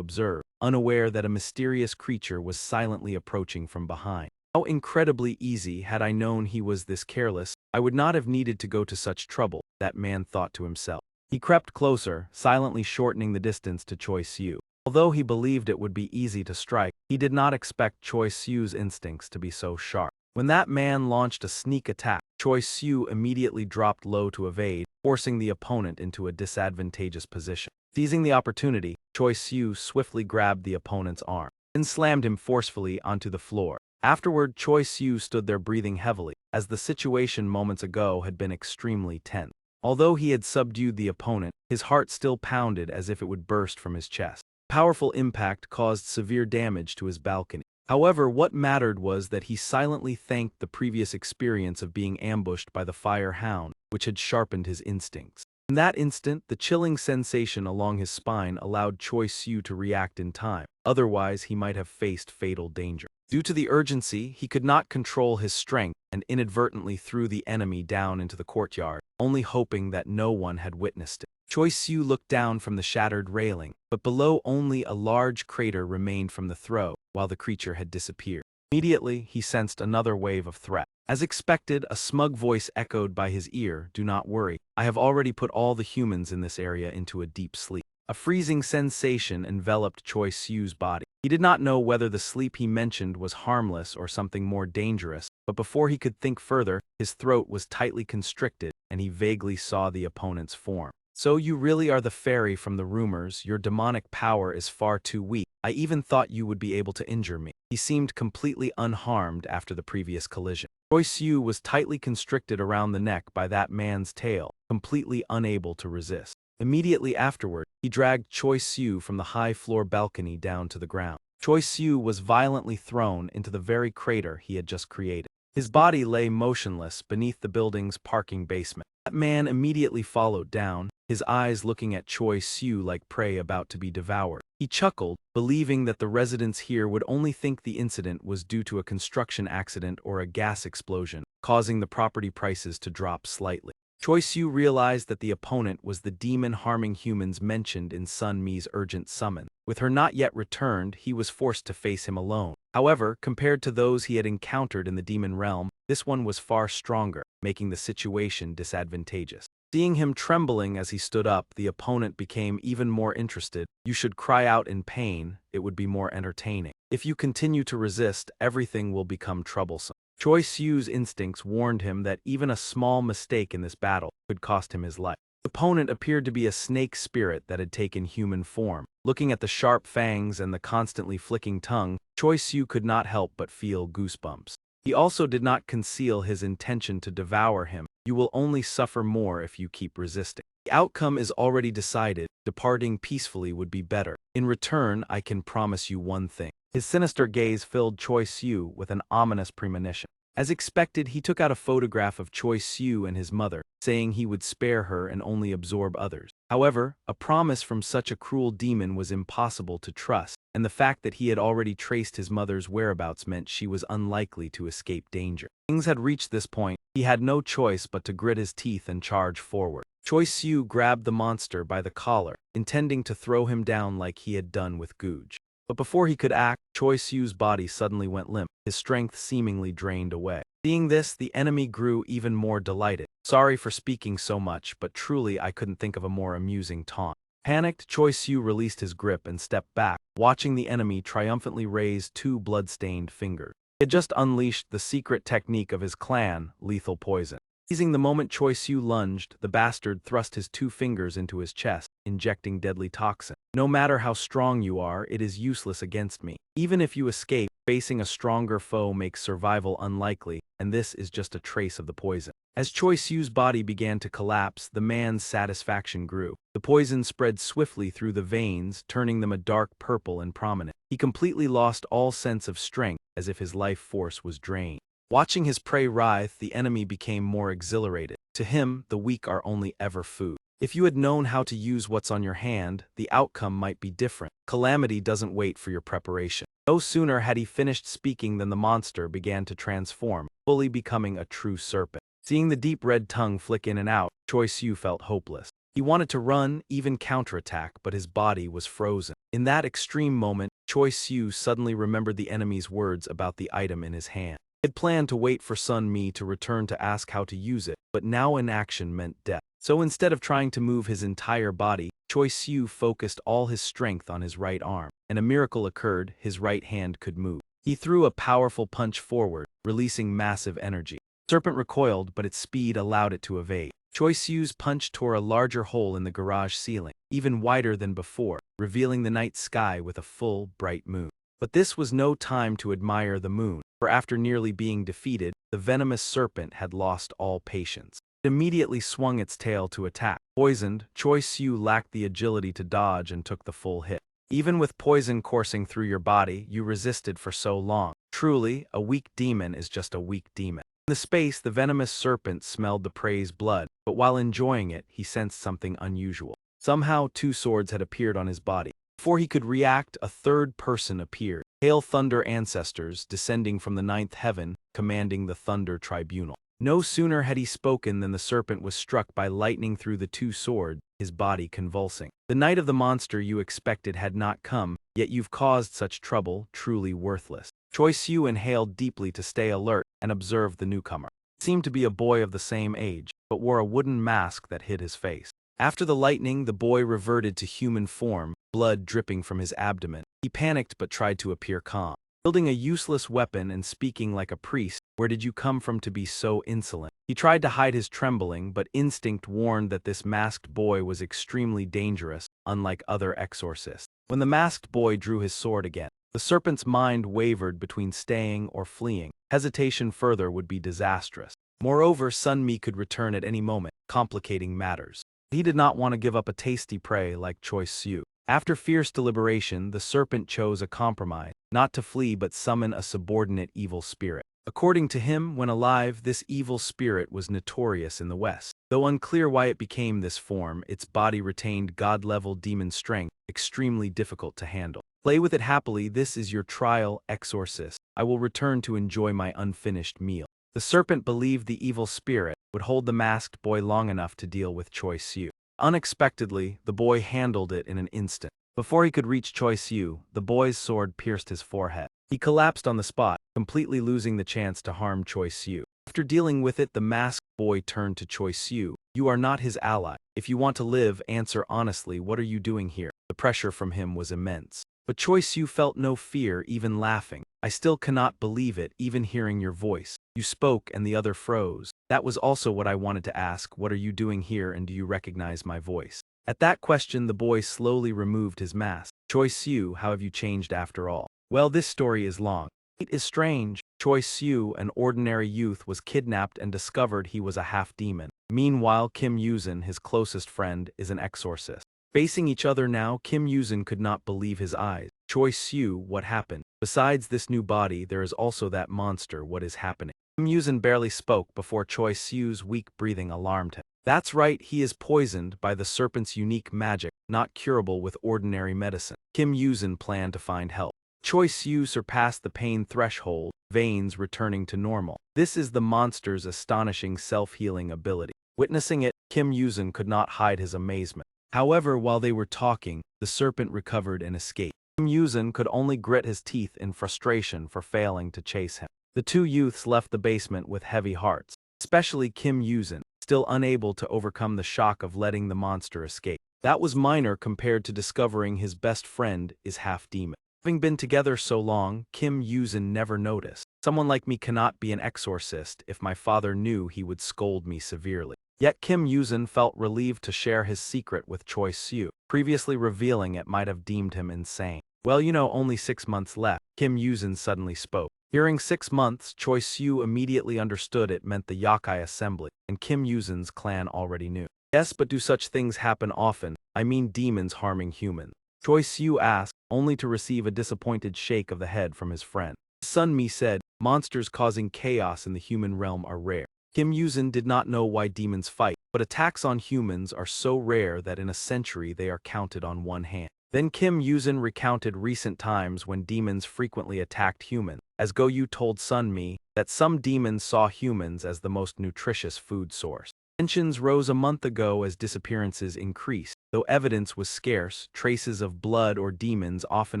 observe, unaware that a mysterious creature was silently approaching from behind. How incredibly easy, had I known he was this careless, I would not have needed to go to such trouble, that man thought to himself. He crept closer, silently shortening the distance to Choi Siu. Although he believed it would be easy to strike, he did not expect Choi Siu's instincts to be so sharp. When that man launched a sneak attack, Choi Siu immediately dropped low to evade, forcing the opponent into a disadvantageous position. Seizing the opportunity, Choi Siu swiftly grabbed the opponent's arm, then slammed him forcefully onto the floor. Afterward, Choi Siu stood there breathing heavily, as the situation moments ago had been extremely tense. Although he had subdued the opponent, his heart still pounded as if it would burst from his chest. Powerful impact caused severe damage to his balcony. However, what mattered was that he silently thanked the previous experience of being ambushed by the fire hound, which had sharpened his instincts. In that instant, the chilling sensation along his spine allowed Choi Siu to react in time. Otherwise, he might have faced fatal danger. Due to the urgency, he could not control his strength, and inadvertently threw the enemy down into the courtyard, only hoping that no one had witnessed it. Choi Siu looked down from the shattered railing, but below only a large crater remained from the throw, while the creature had disappeared. Immediately, he sensed another wave of threat. As expected, a smug voice echoed by his ear, "Do not worry, I have already put all the humans in this area into a deep sleep." A freezing sensation enveloped Choi Siu's body. He did not know whether the sleep he mentioned was harmless or something more dangerous, but before he could think further, his throat was tightly constricted, and he vaguely saw the opponent's form. "So you really are the fairy from the rumors. Your demonic power is far too weak. I even thought you would be able to injure me." He seemed completely unharmed after the previous collision. Choi Siu was tightly constricted around the neck by that man's tail, completely unable to resist. Immediately afterward, he dragged Choi Siu from the high-floor balcony down to the ground. Choi Siu was violently thrown into the very crater he had just created. His body lay motionless beneath the building's parking basement. That man immediately followed down, his eyes looking at Choi Siu like prey about to be devoured. He chuckled, believing that the residents here would only think the incident was due to a construction accident or a gas explosion, causing the property prices to drop slightly. Choi Siu realized that the opponent was the demon harming humans mentioned in Sun Mi's urgent summon. With her not yet returned, he was forced to face him alone. However, compared to those he had encountered in the demon realm, this one was far stronger, making the situation disadvantageous. Seeing him trembling as he stood up, the opponent became even more interested. "You should cry out in pain, it would be more entertaining. If you continue to resist, everything will become troublesome." Choi Siu's instincts warned him that even a small mistake in this battle could cost him his life. The opponent appeared to be a snake spirit that had taken human form. Looking at the sharp fangs and the constantly flicking tongue, Choi Siu could not help but feel goosebumps. He also did not conceal his intention to devour him. "You will only suffer more if you keep resisting. The outcome is already decided. Departing peacefully would be better. In return, I can promise you one thing." His sinister gaze filled Choi Siu with an ominous premonition. As expected, he took out a photograph of Choi Siu and his mother, saying he would spare her and only absorb others. However, a promise from such a cruel demon was impossible to trust, and the fact that he had already traced his mother's whereabouts meant she was unlikely to escape danger. Things had reached this point. He had no choice but to grit his teeth and charge forward. Choi Siu grabbed the monster by the collar, intending to throw him down like he had done with Guj. But before he could act, Choi Siu's body suddenly went limp, his strength seemingly drained away. Seeing this, the enemy grew even more delighted. "Sorry for speaking so much, but truly I couldn't think of a more amusing taunt." Panicked, Choi Siu released his grip and stepped back, watching the enemy triumphantly raise two blood-stained fingers. He had just unleashed the secret technique of his clan, lethal poison. Seizing the moment Choi Siu lunged, the bastard thrust his two fingers into his chest, injecting deadly toxin. "No matter how strong you are, it is useless against me. Even if you escape, facing a stronger foe makes survival unlikely, and this is just a trace of the poison." As Choi Siu's body began to collapse, the man's satisfaction grew. The poison spread swiftly through the veins, turning them a dark purple and prominent. He completely lost all sense of strength, as if his life force was drained. Watching his prey writhe, the enemy became more exhilarated. To him, the weak are only ever food. If you had known how to use what's on your hand, the outcome might be different. Calamity doesn't wait for your preparation. No sooner had he finished speaking than the monster began to transform, fully becoming a true serpent. Seeing the deep red tongue flick in and out, Choi Siu felt hopeless. He wanted to run, even counterattack, but his body was frozen. In that extreme moment, Choi Siu suddenly remembered the enemy's words about the item in his hand. He had planned to wait for Sun Mi to return to ask how to use it, but now inaction meant death. So instead of trying to move his entire body, Choi Siu focused all his strength on his right arm, and a miracle occurred: his right hand could move. He threw a powerful punch forward, releasing massive energy. The serpent recoiled, but its speed allowed it to evade. Choi Siu's punch tore a larger hole in the garage ceiling, even wider than before, revealing the night sky with a full, bright moon. But this was no time to admire the moon, for after nearly being defeated, the venomous serpent had lost all patience. It immediately swung its tail to attack. Poisoned, Choi Siu lacked the agility to dodge and took the full hit. Even with poison coursing through your body, you resisted for so long. Truly, a weak demon is just a weak demon. In the space, the venomous serpent smelled the prey's blood, but while enjoying it, he sensed something unusual. Somehow, two swords had appeared on his body. Before he could react, a third person appeared. Hail Thunder ancestors, descending from the ninth heaven, commanding the Thunder Tribunal. No sooner had he spoken than the serpent was struck by lightning through the two swords, his body convulsing. The night of the monster you expected had not come, yet you've caused such trouble, truly worthless. Choi Siu inhaled deeply to stay alert and observed the newcomer. He seemed to be a boy of the same age, but wore a wooden mask that hid his face. After the lightning, the boy reverted to human form, blood dripping from his abdomen. He panicked but tried to appear calm. Wielding a useless weapon and speaking like a priest, "Where did you come from to be so insolent?" He tried to hide his trembling, but instinct warned that this masked boy was extremely dangerous, unlike other exorcists. When the masked boy drew his sword again, the serpent's mind wavered between staying or fleeing. Hesitation further would be disastrous. Moreover, Sun Mi could return at any moment, complicating matters. He did not want to give up a tasty prey like Choi Siu. After fierce deliberation, the serpent chose a compromise, not to flee but summon a subordinate evil spirit. According to him, when alive, this evil spirit was notorious in the West. Though unclear why it became this form, its body retained god-level demon strength, extremely difficult to handle. Play with it happily, this is your trial, exorcist. I will return to enjoy my unfinished meal. The serpent believed the evil spirit would hold the masked boy long enough to deal with Choi Siu. Unexpectedly, the boy handled it in an instant. Before he could reach Choi Siu, the boy's sword pierced his forehead. He collapsed on the spot, completely losing the chance to harm Choi Siu. After dealing with it, the masked boy turned to Choi Siu. "You are not his ally. If you want to live, answer honestly, what are you doing here?" The pressure from him was immense. But Choi Siu felt no fear, even laughing. "I still cannot believe it, even hearing your voice. You spoke and the other froze. That was also what I wanted to ask. What are you doing here and do you recognize my voice?" At that question, the boy slowly removed his mask. "Choi Siu, how have you changed after all?" "Well, this story is long. It is strange. Choi Siu, an ordinary youth, was kidnapped and discovered he was a half-demon. Meanwhile, Kim Yuzin, his closest friend, is an exorcist. Facing each other now, Kim Yuzin could not believe his eyes. Choi Siu, what happened? Besides this new body, there is also that monster. What is happening?" Kim Yuzin barely spoke before Choi Siu's weak breathing alarmed him. "That's right, he is poisoned by the serpent's unique magic, not curable with ordinary medicine." Kim Yuzin planned to find help. Choi Siu surpassed the pain threshold, veins returning to normal. This is the monster's astonishing self-healing ability. Witnessing it, Kim Yuzin could not hide his amazement. However, while they were talking, the serpent recovered and escaped. Kim Yuzin could only grit his teeth in frustration for failing to chase him. The two youths left the basement with heavy hearts, especially Kim Yuzin, still unable to overcome the shock of letting the monster escape. That was minor compared to discovering his best friend is half-demon. Having been together so long, Kim Yuzin never noticed. "Someone like me cannot be an exorcist. If my father knew, he would scold me severely." Yet Kim Yuzin felt relieved to share his secret with Choi Siu. Previously revealing it might have deemed him insane. "Well, only 6 months left." Kim Yuzin suddenly spoke. Hearing 6 months, Choi Siu immediately understood it meant the Yakai Assembly, and Kim Yuzin's clan already knew. "Yes, but do such things happen often? I mean demons harming humans?" Choi Siu asked, only to receive a disappointed shake of the head from his friend. Sun Mi said, "Monsters causing chaos in the human realm are rare." Kim Yuzin did not know why demons fight, but attacks on humans are so rare that in a century they are counted on one hand. Then Kim Yuzin recounted recent times when demons frequently attacked humans, as Go Yu told Sun Mi that some demons saw humans as the most nutritious food source. Tensions rose a month ago as disappearances increased. Though evidence was scarce, traces of blood or demons often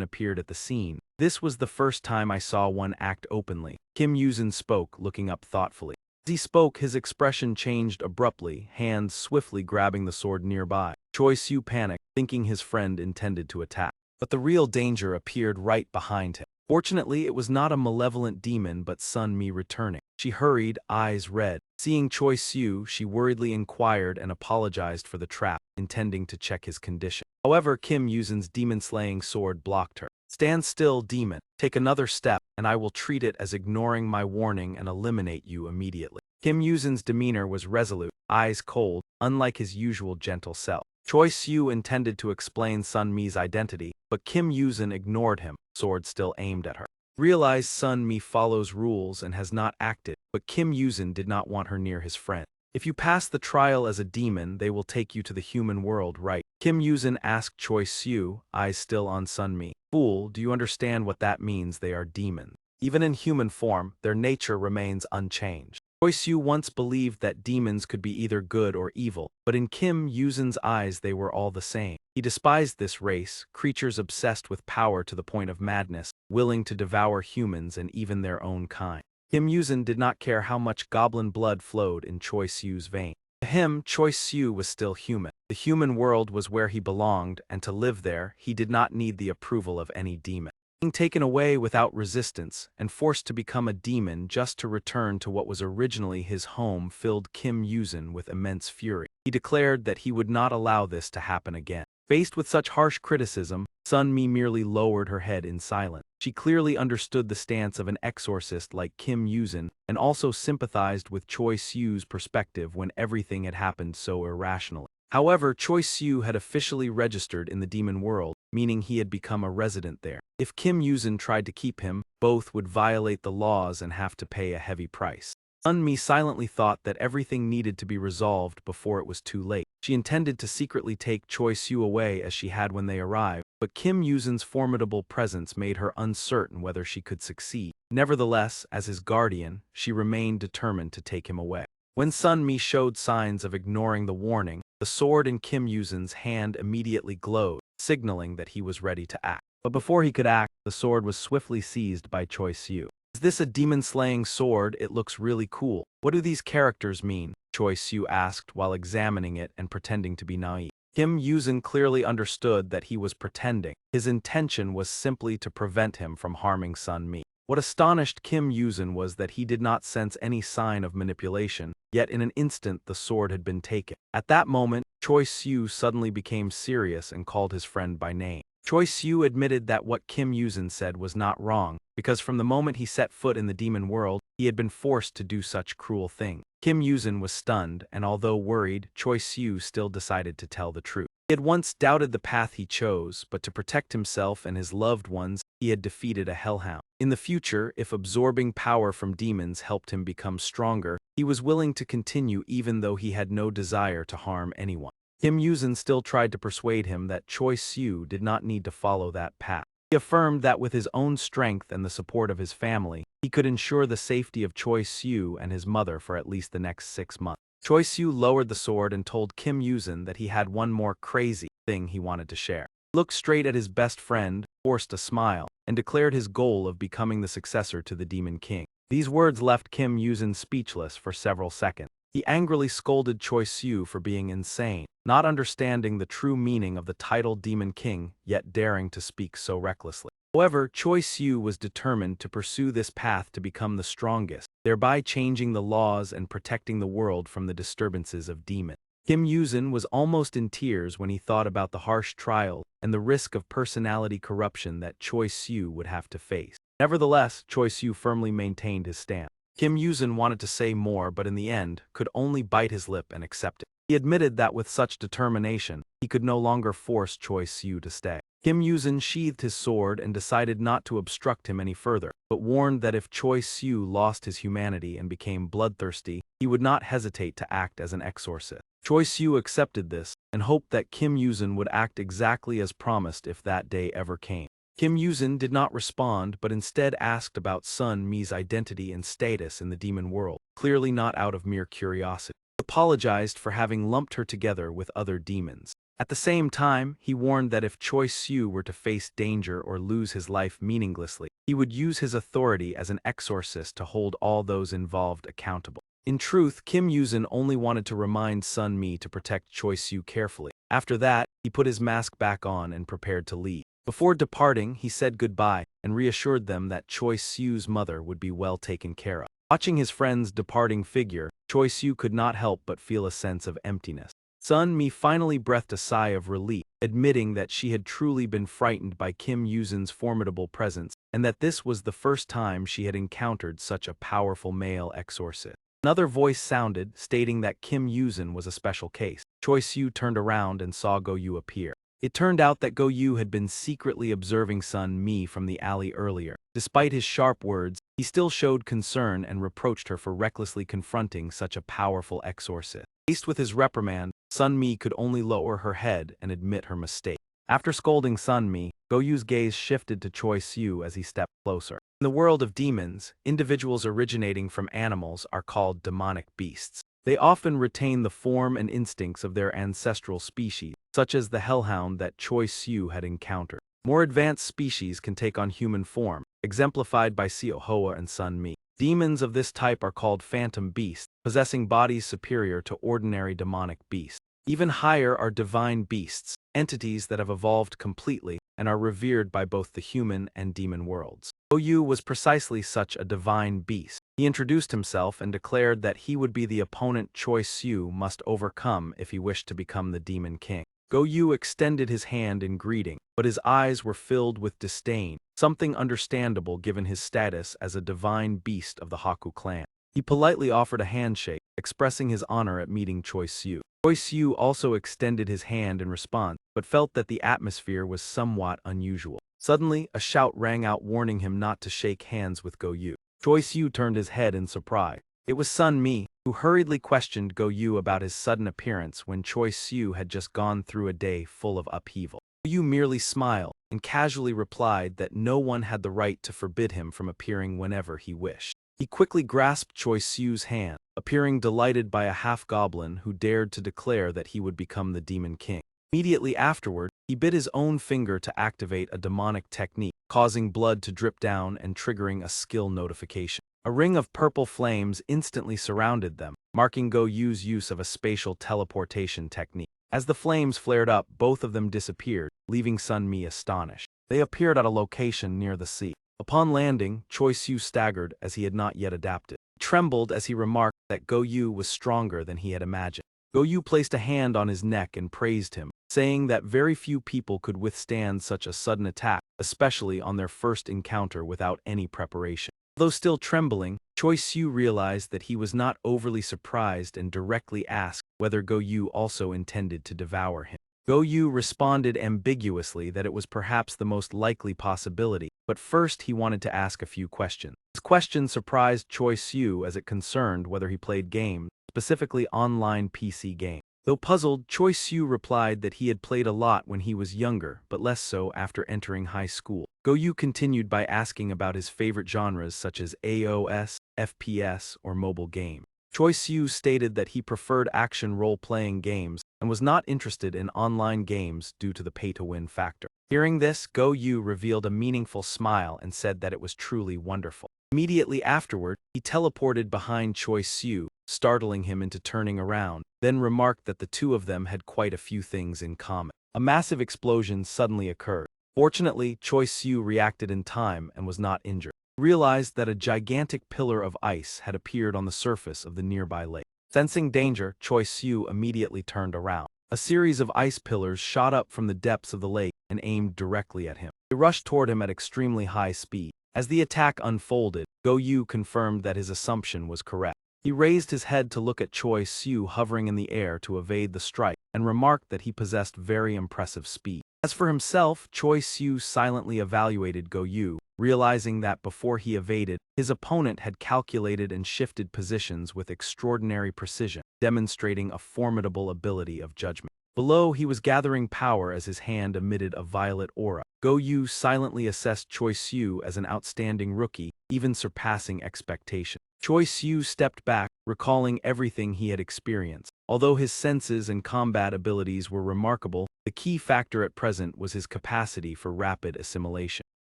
appeared at the scene. "This was the first time I saw one act openly." Kim Yuzin spoke, looking up thoughtfully. As he spoke, his expression changed abruptly, hands swiftly grabbing the sword nearby. Choi Siu panicked, thinking his friend intended to attack. But the real danger appeared right behind him. Fortunately, it was not a malevolent demon but Sun Mi returning. She hurried, eyes red. Seeing Choi Siu, she worriedly inquired and apologized for the trap, intending to check his condition. However, Kim Yuzin's demon-slaying sword blocked her. "Stand still, demon. Take another step, and I will treat it as ignoring my warning and eliminate you immediately." Kim Yuzin's demeanor was resolute, eyes cold, unlike his usual gentle self. Choi Siu intended to explain Sun Mi's identity, but Kim Yuzin ignored him, sword still aimed at her. Realized Sun Mi follows rules and has not acted, but Kim Yuzin did not want her near his friend. "If you pass the trial as a demon, they will take you to the human world, right?" Kim Yuzin asked Choi Siu, eyes still on Sun Mi. "Fool, do you understand what that means? They are demons." Even in human form, their nature remains unchanged. Choi Soo once believed that demons could be either good or evil, but in Kim Yuzin's eyes they were all the same. He despised this race, creatures obsessed with power to the point of madness, willing to devour humans and even their own kind. Kim Yuzin did not care how much goblin blood flowed in Choi Soo's veins. To him, Choi Soo was still human. The human world was where he belonged, and to live there, he did not need the approval of any demon. Being taken away without resistance and forced to become a demon just to return to what was originally his home filled Kim Yuzin with immense fury. He declared that he would not allow this to happen again. Faced with such harsh criticism, Sun-mi merely lowered her head in silence. She clearly understood the stance of an exorcist like Kim Yuzin and also sympathized with Choi Soo's perspective when everything had happened so irrationally. However, Choi Soo had officially registered in the demon world, meaning he had become a resident there. If Kim Yuzin tried to keep him, both would violate the laws and have to pay a heavy price. Sun-mi silently thought that everything needed to be resolved before it was too late. She intended to secretly take Choi Soo away as she had when they arrived, but Kim Yuzin's formidable presence made her uncertain whether she could succeed. Nevertheless, as his guardian, she remained determined to take him away. When Sun-mi showed signs of ignoring the warning, the sword in Kim Yuzin's hand immediately glowed, signaling that he was ready to act. But before he could act, the sword was swiftly seized by Choi Soo. Is this a demon-slaying sword? It looks really cool. What do these characters mean? Choi Soo asked while examining it and pretending to be naive. Kim Yuzin clearly understood that he was pretending. His intention was simply to prevent him from harming Sun-mi. What astonished Kim Yuzin was that he did not sense any sign of manipulation, yet in an instant the sword had been taken. At that moment, Choi Soo suddenly became serious and called his friend by name. Choi Soo admitted that what Kim Yuzin said was not wrong, because from the moment he set foot in the demon world, he had been forced to do such cruel things. Kim Yuzin was stunned, and although worried, Choi Soo still decided to tell the truth. He had once doubted the path he chose, but to protect himself and his loved ones, he had defeated a hellhound. In the future, if absorbing power from demons helped him become stronger, he was willing to continue even though he had no desire to harm anyone. Kim Yuzin still tried to persuade him that Choi Soo did not need to follow that path. He affirmed that with his own strength and the support of his family, he could ensure the safety of Choi Soo and his mother for at least the next 6 months. Choi Soo lowered the sword and told Kim Yuzin that he had one more crazy thing he wanted to share. He looked straight at his best friend, forced a smile, and declared his goal of becoming the successor to the Demon King. These words left Kim Yuzin speechless for several seconds. He angrily scolded Choi Soo for being insane, not understanding the true meaning of the title Demon King, yet daring to speak so recklessly. However, Choi Soo was determined to pursue this path to become the strongest, thereby changing the laws and protecting the world from the disturbances of demons. Kim Yuzin was almost in tears when he thought about the harsh trial and the risk of personality corruption that Choi Soo would have to face. Nevertheless, Choi Soo firmly maintained his stance. Kim Yuzin wanted to say more, but in the end, could only bite his lip and accept it. He admitted that with such determination, he could no longer force Choi Soo to stay. Kim Yuzin sheathed his sword and decided not to obstruct him any further, but warned that if Choi Soo lost his humanity and became bloodthirsty, he would not hesitate to act as an exorcist. Choi Soo accepted this and hoped that Kim Yuzin would act exactly as promised if that day ever came. Kim Yuzin did not respond but instead asked about Sun-mi's identity and status in the demon world, clearly not out of mere curiosity. He apologized for having lumped her together with other demons. At the same time, he warned that if Choi Soo were to face danger or lose his life meaninglessly, he would use his authority as an exorcist to hold all those involved accountable. In truth, Kim Yuzin only wanted to remind Sun-mi to protect Choi Soo carefully. After that, he put his mask back on and prepared to leave. Before departing, he said goodbye and reassured them that Choi Soo's mother would be well taken care of. Watching his friend's departing figure, Choi Soo could not help but feel a sense of emptiness. Sun-mi finally breathed a sigh of relief, admitting that she had truly been frightened by Kim Yuzin's formidable presence and that this was the first time she had encountered such a powerful male exorcist. Another voice sounded, stating that Kim Yuzin was a special case. Choi Soo turned around and saw Go-yu appear. It turned out that Go-yu had been secretly observing Sun-mi from the alley earlier. Despite his sharp words, he still showed concern and reproached her for recklessly confronting such a powerful exorcist. Faced with his reprimand, Sun-mi could only lower her head and admit her mistake. After scolding Sun Mi, Goyu's gaze shifted to Choi Siu as he stepped closer. In the world of demons, individuals originating from animals are called demonic beasts. They often retain the form and instincts of their ancestral species, such as the hellhound that Choi Siu had encountered. More advanced species can take on human form, exemplified by Seo Hoa and Sun Mi. Demons of this type are called phantom beasts, possessing bodies superior to ordinary demonic beasts. Even higher are divine beasts, entities that have evolved completely and are revered by both the human and demon worlds. Goyu was precisely such a divine beast. He introduced himself and declared that he would be the opponent Choi Siu must overcome if he wished to become the Demon King. Goyu extended his hand in greeting, but his eyes were filled with disdain, something understandable given his status as a divine beast of the Haku clan. He politely offered a handshake, expressing his honor at meeting Choi Siu. Choi Siu also extended his hand in response, but felt that the atmosphere was somewhat unusual. Suddenly, a shout rang out warning him not to shake hands with Goyu. Choi Siu turned his head in surprise. It was Sun Mi, who hurriedly questioned Goyu about his sudden appearance when Choi Siu had just gone through a day full of upheaval. Goyu merely smiled and casually replied that no one had the right to forbid him from appearing whenever he wished. He quickly grasped Choi Siu's hand, appearing delighted by a half-goblin who dared to declare that he would become the Demon King. Immediately afterward, he bit his own finger to activate a demonic technique, causing blood to drip down and triggering a skill notification. A ring of purple flames instantly surrounded them, marking Goyu's use of a spatial teleportation technique. As the flames flared up, both of them disappeared, leaving Sun Mi astonished. They appeared at a location near the sea. Upon landing, Choi Siu staggered as he had not yet adapted. He trembled as he remarked that Goyu was stronger than he had imagined. Goyu placed a hand on his neck and praised him, saying that very few people could withstand such a sudden attack, especially on their first encounter without any preparation. Though still trembling, Choi Siu realized that he was not overly surprised and directly asked whether Goyu also intended to devour him. Goyu responded ambiguously that it was perhaps the most likely possibility, but first he wanted to ask a few questions. His question surprised Choi Siu as it concerned whether he played games, specifically online PC games. Though puzzled, Choi Siu replied that he had played a lot when he was younger, but less so after entering high school. Goyu continued by asking about his favorite genres such as AOS, FPS, or mobile game. Choi Siu stated that he preferred action role-playing games and was not interested in online games due to the pay-to-win factor. Hearing this, Goyu revealed a meaningful smile and said that it was truly wonderful. Immediately afterward, he teleported behind Choi Siu, startling him into turning around, then remarked that the two of them had quite a few things in common. A massive explosion suddenly occurred. Fortunately, Choi Siu reacted in time and was not injured. He realized that a gigantic pillar of ice had appeared on the surface of the nearby lake. Sensing danger, Choi Siu immediately turned around. A series of ice pillars shot up from the depths of the lake and aimed directly at him. They rushed toward him at extremely high speed. As the attack unfolded, Goyu confirmed that his assumption was correct. He raised his head to look at Choi Siu hovering in the air to evade the strike, and remarked that he possessed very impressive speed. As for himself, Choi Siu silently evaluated Goyu, realizing that before he evaded, his opponent had calculated and shifted positions with extraordinary precision, demonstrating a formidable ability of judgment. Below, he was gathering power as his hand emitted a violet aura. Goyu silently assessed Choi Siu as an outstanding rookie, even surpassing expectation. Choi Siu stepped back, recalling everything he had experienced. Although his senses and combat abilities were remarkable, the key factor at present was his capacity for rapid assimilation.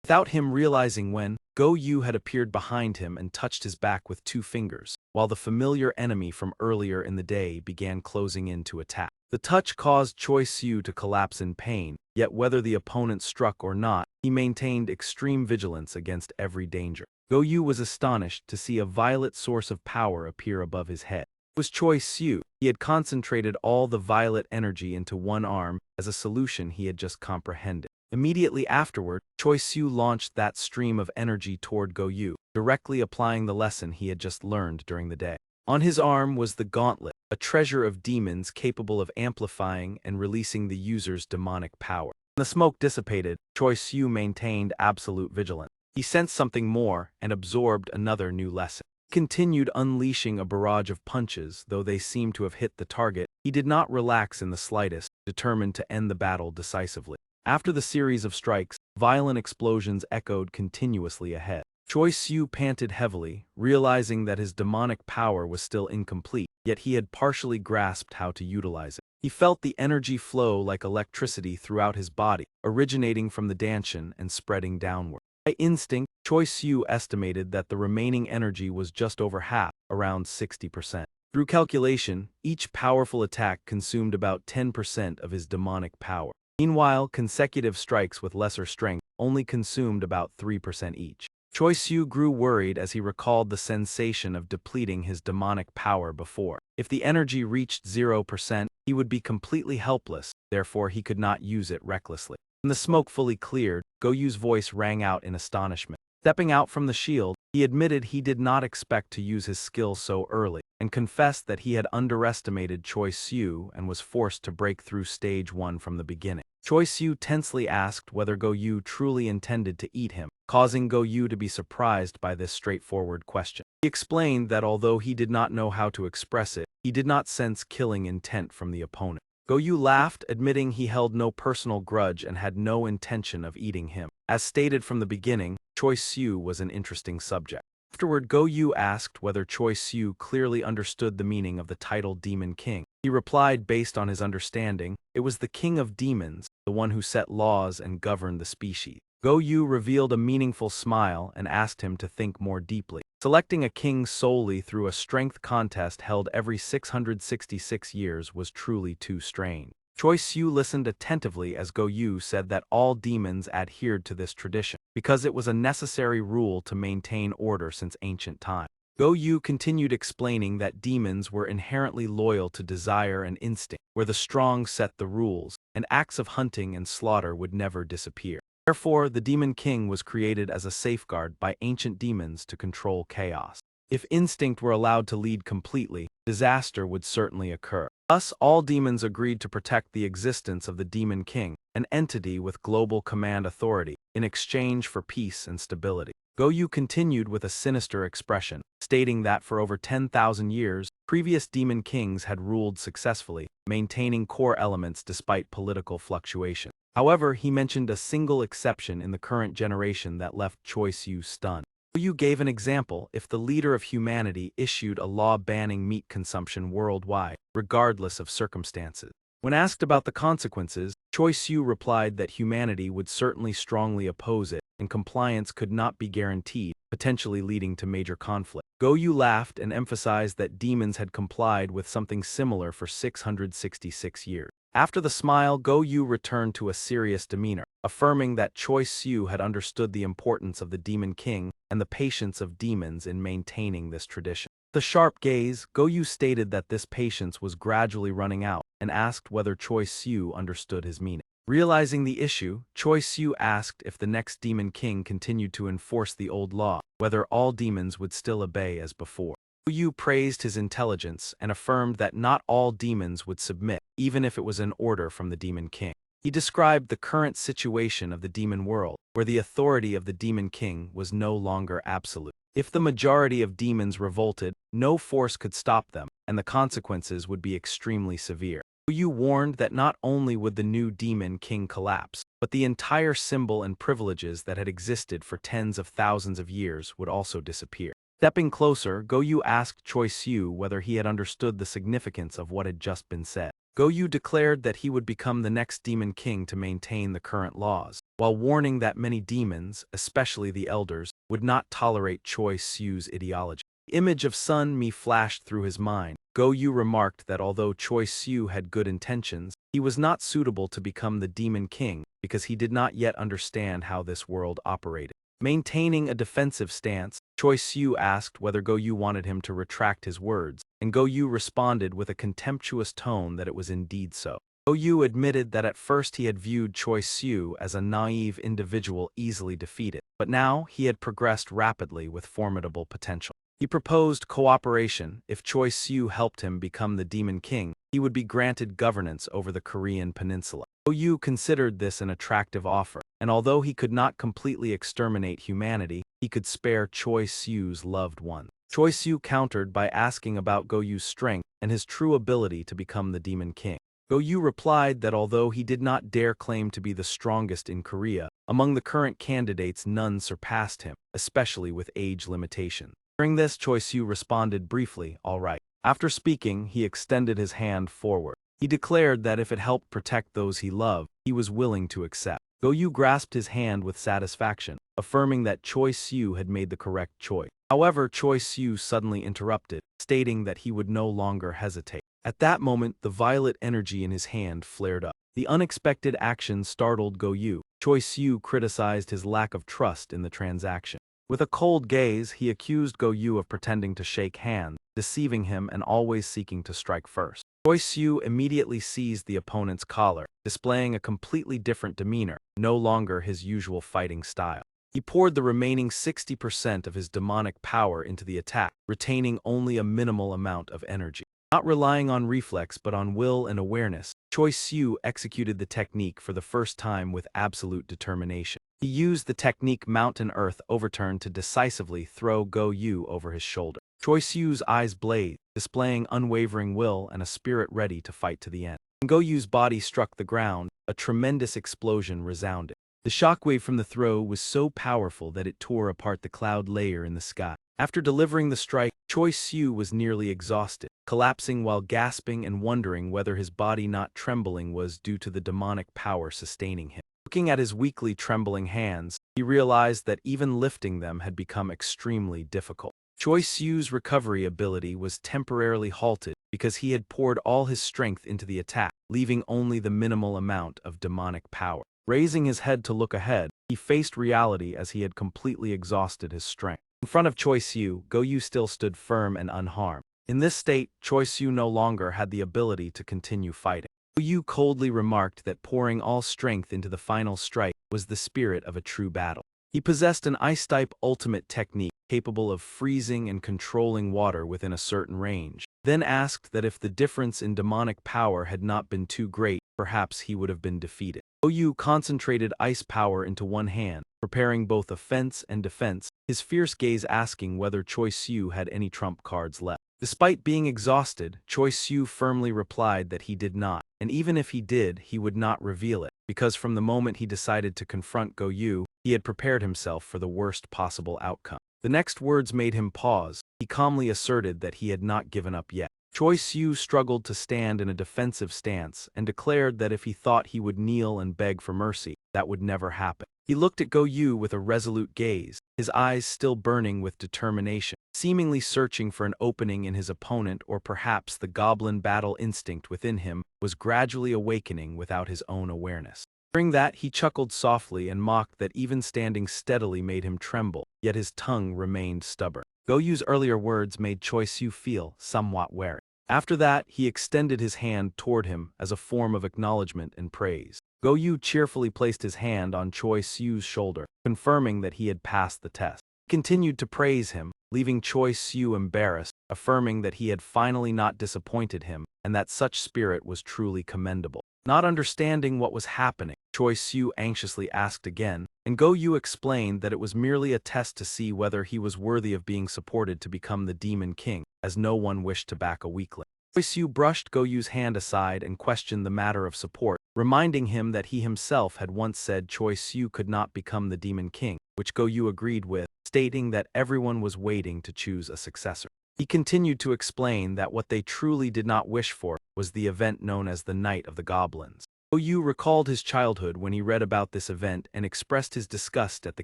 Without him realizing when, Goyu had appeared behind him and touched his back with 2 fingers, while the familiar enemy from earlier in the day began closing in to attack. The touch caused Choi Siu to collapse in pain, yet whether the opponent struck or not, he maintained extreme vigilance against every danger. Goyu was astonished to see a violet source of power appear above his head. It was Choi Siu. He had concentrated all the violet energy into one arm as a solution he had just comprehended. Immediately afterward, Choi Siu launched that stream of energy toward Goyu, directly applying the lesson he had just learned during the day. On his arm was the gauntlet, a treasure of demons capable of amplifying and releasing the user's demonic power. When the smoke dissipated, Choi Siu maintained absolute vigilance. He sensed something more and absorbed another new lesson. He continued unleashing a barrage of punches, though they seemed to have hit the target. He did not relax in the slightest, determined to end the battle decisively. After the series of strikes, violent explosions echoed continuously ahead. Choi Siu panted heavily, realizing that his demonic power was still incomplete, yet he had partially grasped how to utilize it. He felt the energy flow like electricity throughout his body, originating from the Danshin and spreading downward. By instinct, Choi Siu estimated that the remaining energy was just over half, around 60%. Through calculation, each powerful attack consumed about 10% of his demonic power. Meanwhile, consecutive strikes with lesser strength only consumed about 3% each. Choi Siu grew worried as he recalled the sensation of depleting his demonic power before. If the energy reached 0%, he would be completely helpless, therefore he could not use it recklessly. When the smoke fully cleared, Go Yu's voice rang out in astonishment. Stepping out from the shield, he admitted he did not expect to use his skill so early, and confessed that he had underestimated Choi Siu and was forced to break through stage 1 from the beginning. Choi Siu tensely asked whether Go Yu truly intended to eat him, causing Go Yu to be surprised by this straightforward question. He explained that although he did not know how to express it, he did not sense killing intent from the opponent. Go Yu laughed, admitting he held no personal grudge and had no intention of eating him. As stated from the beginning, Choi Siu was an interesting subject. Afterward, Go Yu asked whether Choi Siu clearly understood the meaning of the title Demon King. He replied based on his understanding, it was the king of demons, the one who set laws and governed the species. Go Yu revealed a meaningful smile and asked him to think more deeply. Selecting a king solely through a strength contest held every 666 years was truly too strange. Choi Siu listened attentively as Go Yu said that all demons adhered to this tradition, because it was a necessary rule to maintain order since ancient times. Go Yu continued explaining that demons were inherently loyal to desire and instinct, where the strong set the rules, and acts of hunting and slaughter would never disappear. Therefore, the Demon King was created as a safeguard by ancient demons to control chaos. If instinct were allowed to lead completely, disaster would certainly occur. Thus, all demons agreed to protect the existence of the Demon King, an entity with global command authority, in exchange for peace and stability. Go Yu continued with a sinister expression, stating that for over 10,000 years, previous Demon Kings had ruled successfully, maintaining core elements despite political fluctuation. However, he mentioned a single exception in the current generation that left Choi Siu stunned. Go Yu gave an example if the leader of humanity issued a law banning meat consumption worldwide, regardless of circumstances. When asked about the consequences, Choi Siu replied that humanity would certainly strongly oppose it, and compliance could not be guaranteed, potentially leading to major conflict. Go Yu laughed and emphasized that demons had complied with something similar for 666 years. After the smile, Go Yu returned to a serious demeanor, affirming that Choi Siu had understood the importance of the Demon King and the patience of demons in maintaining this tradition. With a sharp gaze, Go Yu stated that this patience was gradually running out and asked whether Choi Siu understood his meaning. Realizing the issue, Choi Siu asked if the next Demon King continued to enforce the old law, whether all demons would still obey as before. Go Yu praised his intelligence and affirmed that not all demons would submit, even if it was an order from the Demon King. He described the current situation of the demon world, where the authority of the Demon King was no longer absolute. If the majority of demons revolted, no force could stop them, and the consequences would be extremely severe. Go Yu warned that not only would the new Demon King collapse, but the entire symbol and privileges that had existed for tens of thousands of years would also disappear. Stepping closer, Go Yu asked Choi Siu whether he had understood the significance of what had just been said. Go Yu declared that he would become the next Demon King to maintain the current laws, while warning that many demons, especially the elders, would not tolerate Choi Siu's ideology. The image of Sun Mi flashed through his mind. Go Yu remarked that although Choi Siu had good intentions, he was not suitable to become the Demon King because he did not yet understand how this world operated. Maintaining a defensive stance, Choi Siu asked whether Go Yu wanted him to retract his words, and Go Yu responded with a contemptuous tone that it was indeed so. Go Yu admitted that at first he had viewed Choi Siu as a naive individual easily defeated, but now he had progressed rapidly with formidable potential. He proposed cooperation. If Choi Siu helped him become the Demon King, he would be granted governance over the Korean peninsula. Go Yu considered this an attractive offer, and although he could not completely exterminate humanity, he could spare Choi Siu's loved ones. Choi Siu countered by asking about Go Yu's strength and his true ability to become the Demon King. Go-yu replied that although he did not dare claim to be the strongest in Korea, among the current candidates none surpassed him, especially with age limitations. During this, Choi-soo responded briefly, "All right." After speaking, he extended his hand forward. He declared that if it helped protect those he loved, he was willing to accept. Go-yu grasped his hand with satisfaction, affirming that Choi-soo had made the correct choice. However, Choi-soo suddenly interrupted, stating that he would no longer hesitate. At that moment, the violet energy in his hand flared up. The unexpected action startled Go-yu. Choi-soo criticized his lack of trust in the transaction. With a cold gaze, he accused Go-yu of pretending to shake hands, deceiving him and always seeking to strike first. Choi-soo immediately seized the opponent's collar, displaying a completely different demeanor, no longer his usual fighting style. He poured the remaining 60% of his demonic power into the attack, retaining only a minimal amount of energy. Not relying on reflex but on will and awareness, Choi-soo executed the technique for the first time with absolute determination. He used the technique Mountain Earth Overturn to decisively throw Go-yu over his shoulder. Choi-soo's eyes blazed, displaying unwavering will and a spirit ready to fight to the end. When Go-yu's body struck the ground, a tremendous explosion resounded. The shockwave from the throw was so powerful that it tore apart the cloud layer in the sky. After delivering the strike, Choi-soo was nearly exhausted, collapsing while gasping and wondering whether his body not trembling was due to the demonic power sustaining him. Looking at his weakly trembling hands, he realized that even lifting them had become extremely difficult. Choi-soo's recovery ability was temporarily halted because he had poured all his strength into the attack, leaving only the minimal amount of demonic power. Raising his head to look ahead, he faced reality as he had completely exhausted his strength. In front of Choi-soo, Go-yu still stood firm and unharmed. In this state, Choi-soo no longer had the ability to continue fighting. Go-yu coldly remarked that pouring all strength into the final strike was the spirit of a true battle. He possessed an ice-type ultimate technique capable of freezing and controlling water within a certain range, then asked that if the difference in demonic power had not been too great, perhaps he would have been defeated. Go-yu concentrated ice power into one hand, preparing both offense and defense, his fierce gaze asking whether Choi-soo had any trump cards left. Despite being exhausted, Choi-soo firmly replied that he did not, and even if he did, he would not reveal it, because from the moment he decided to confront Go-yu, he had prepared himself for the worst possible outcome. The next words made him pause. He calmly asserted that he had not given up yet. Choi-soo struggled to stand in a defensive stance and declared that if he thought he would kneel and beg for mercy, that would never happen. He looked at Go-yu with a resolute gaze, his eyes still burning with determination, seemingly searching for an opening in his opponent, or perhaps the goblin battle instinct within him was gradually awakening without his own awareness. During that, he chuckled softly and mocked that even standing steadily made him tremble, yet his tongue remained stubborn. Go-yu's earlier words made Choi-soo feel somewhat wary. After that, he extended his hand toward him as a form of acknowledgement and praise. Go-yu cheerfully placed his hand on Choi-soo's shoulder, confirming that he had passed the test. He continued to praise him, leaving Choi-soo embarrassed, affirming that he had finally not disappointed him and that such spirit was truly commendable. Not understanding what was happening, Choi-soo anxiously asked again, and Go-yu explained that it was merely a test to see whether he was worthy of being supported to become the Demon King, as no one wished to back a weakling. Choi-soo brushed Go-yu's hand aside and questioned the matter of support, reminding him that he himself had once said Choi-soo could not become the Demon King, which Go-yu agreed with, stating that everyone was waiting to choose a successor. He continued to explain that what they truly did not wish for was the event known as the Night of the Goblins. Go-yu recalled his childhood when he read about this event and expressed his disgust at the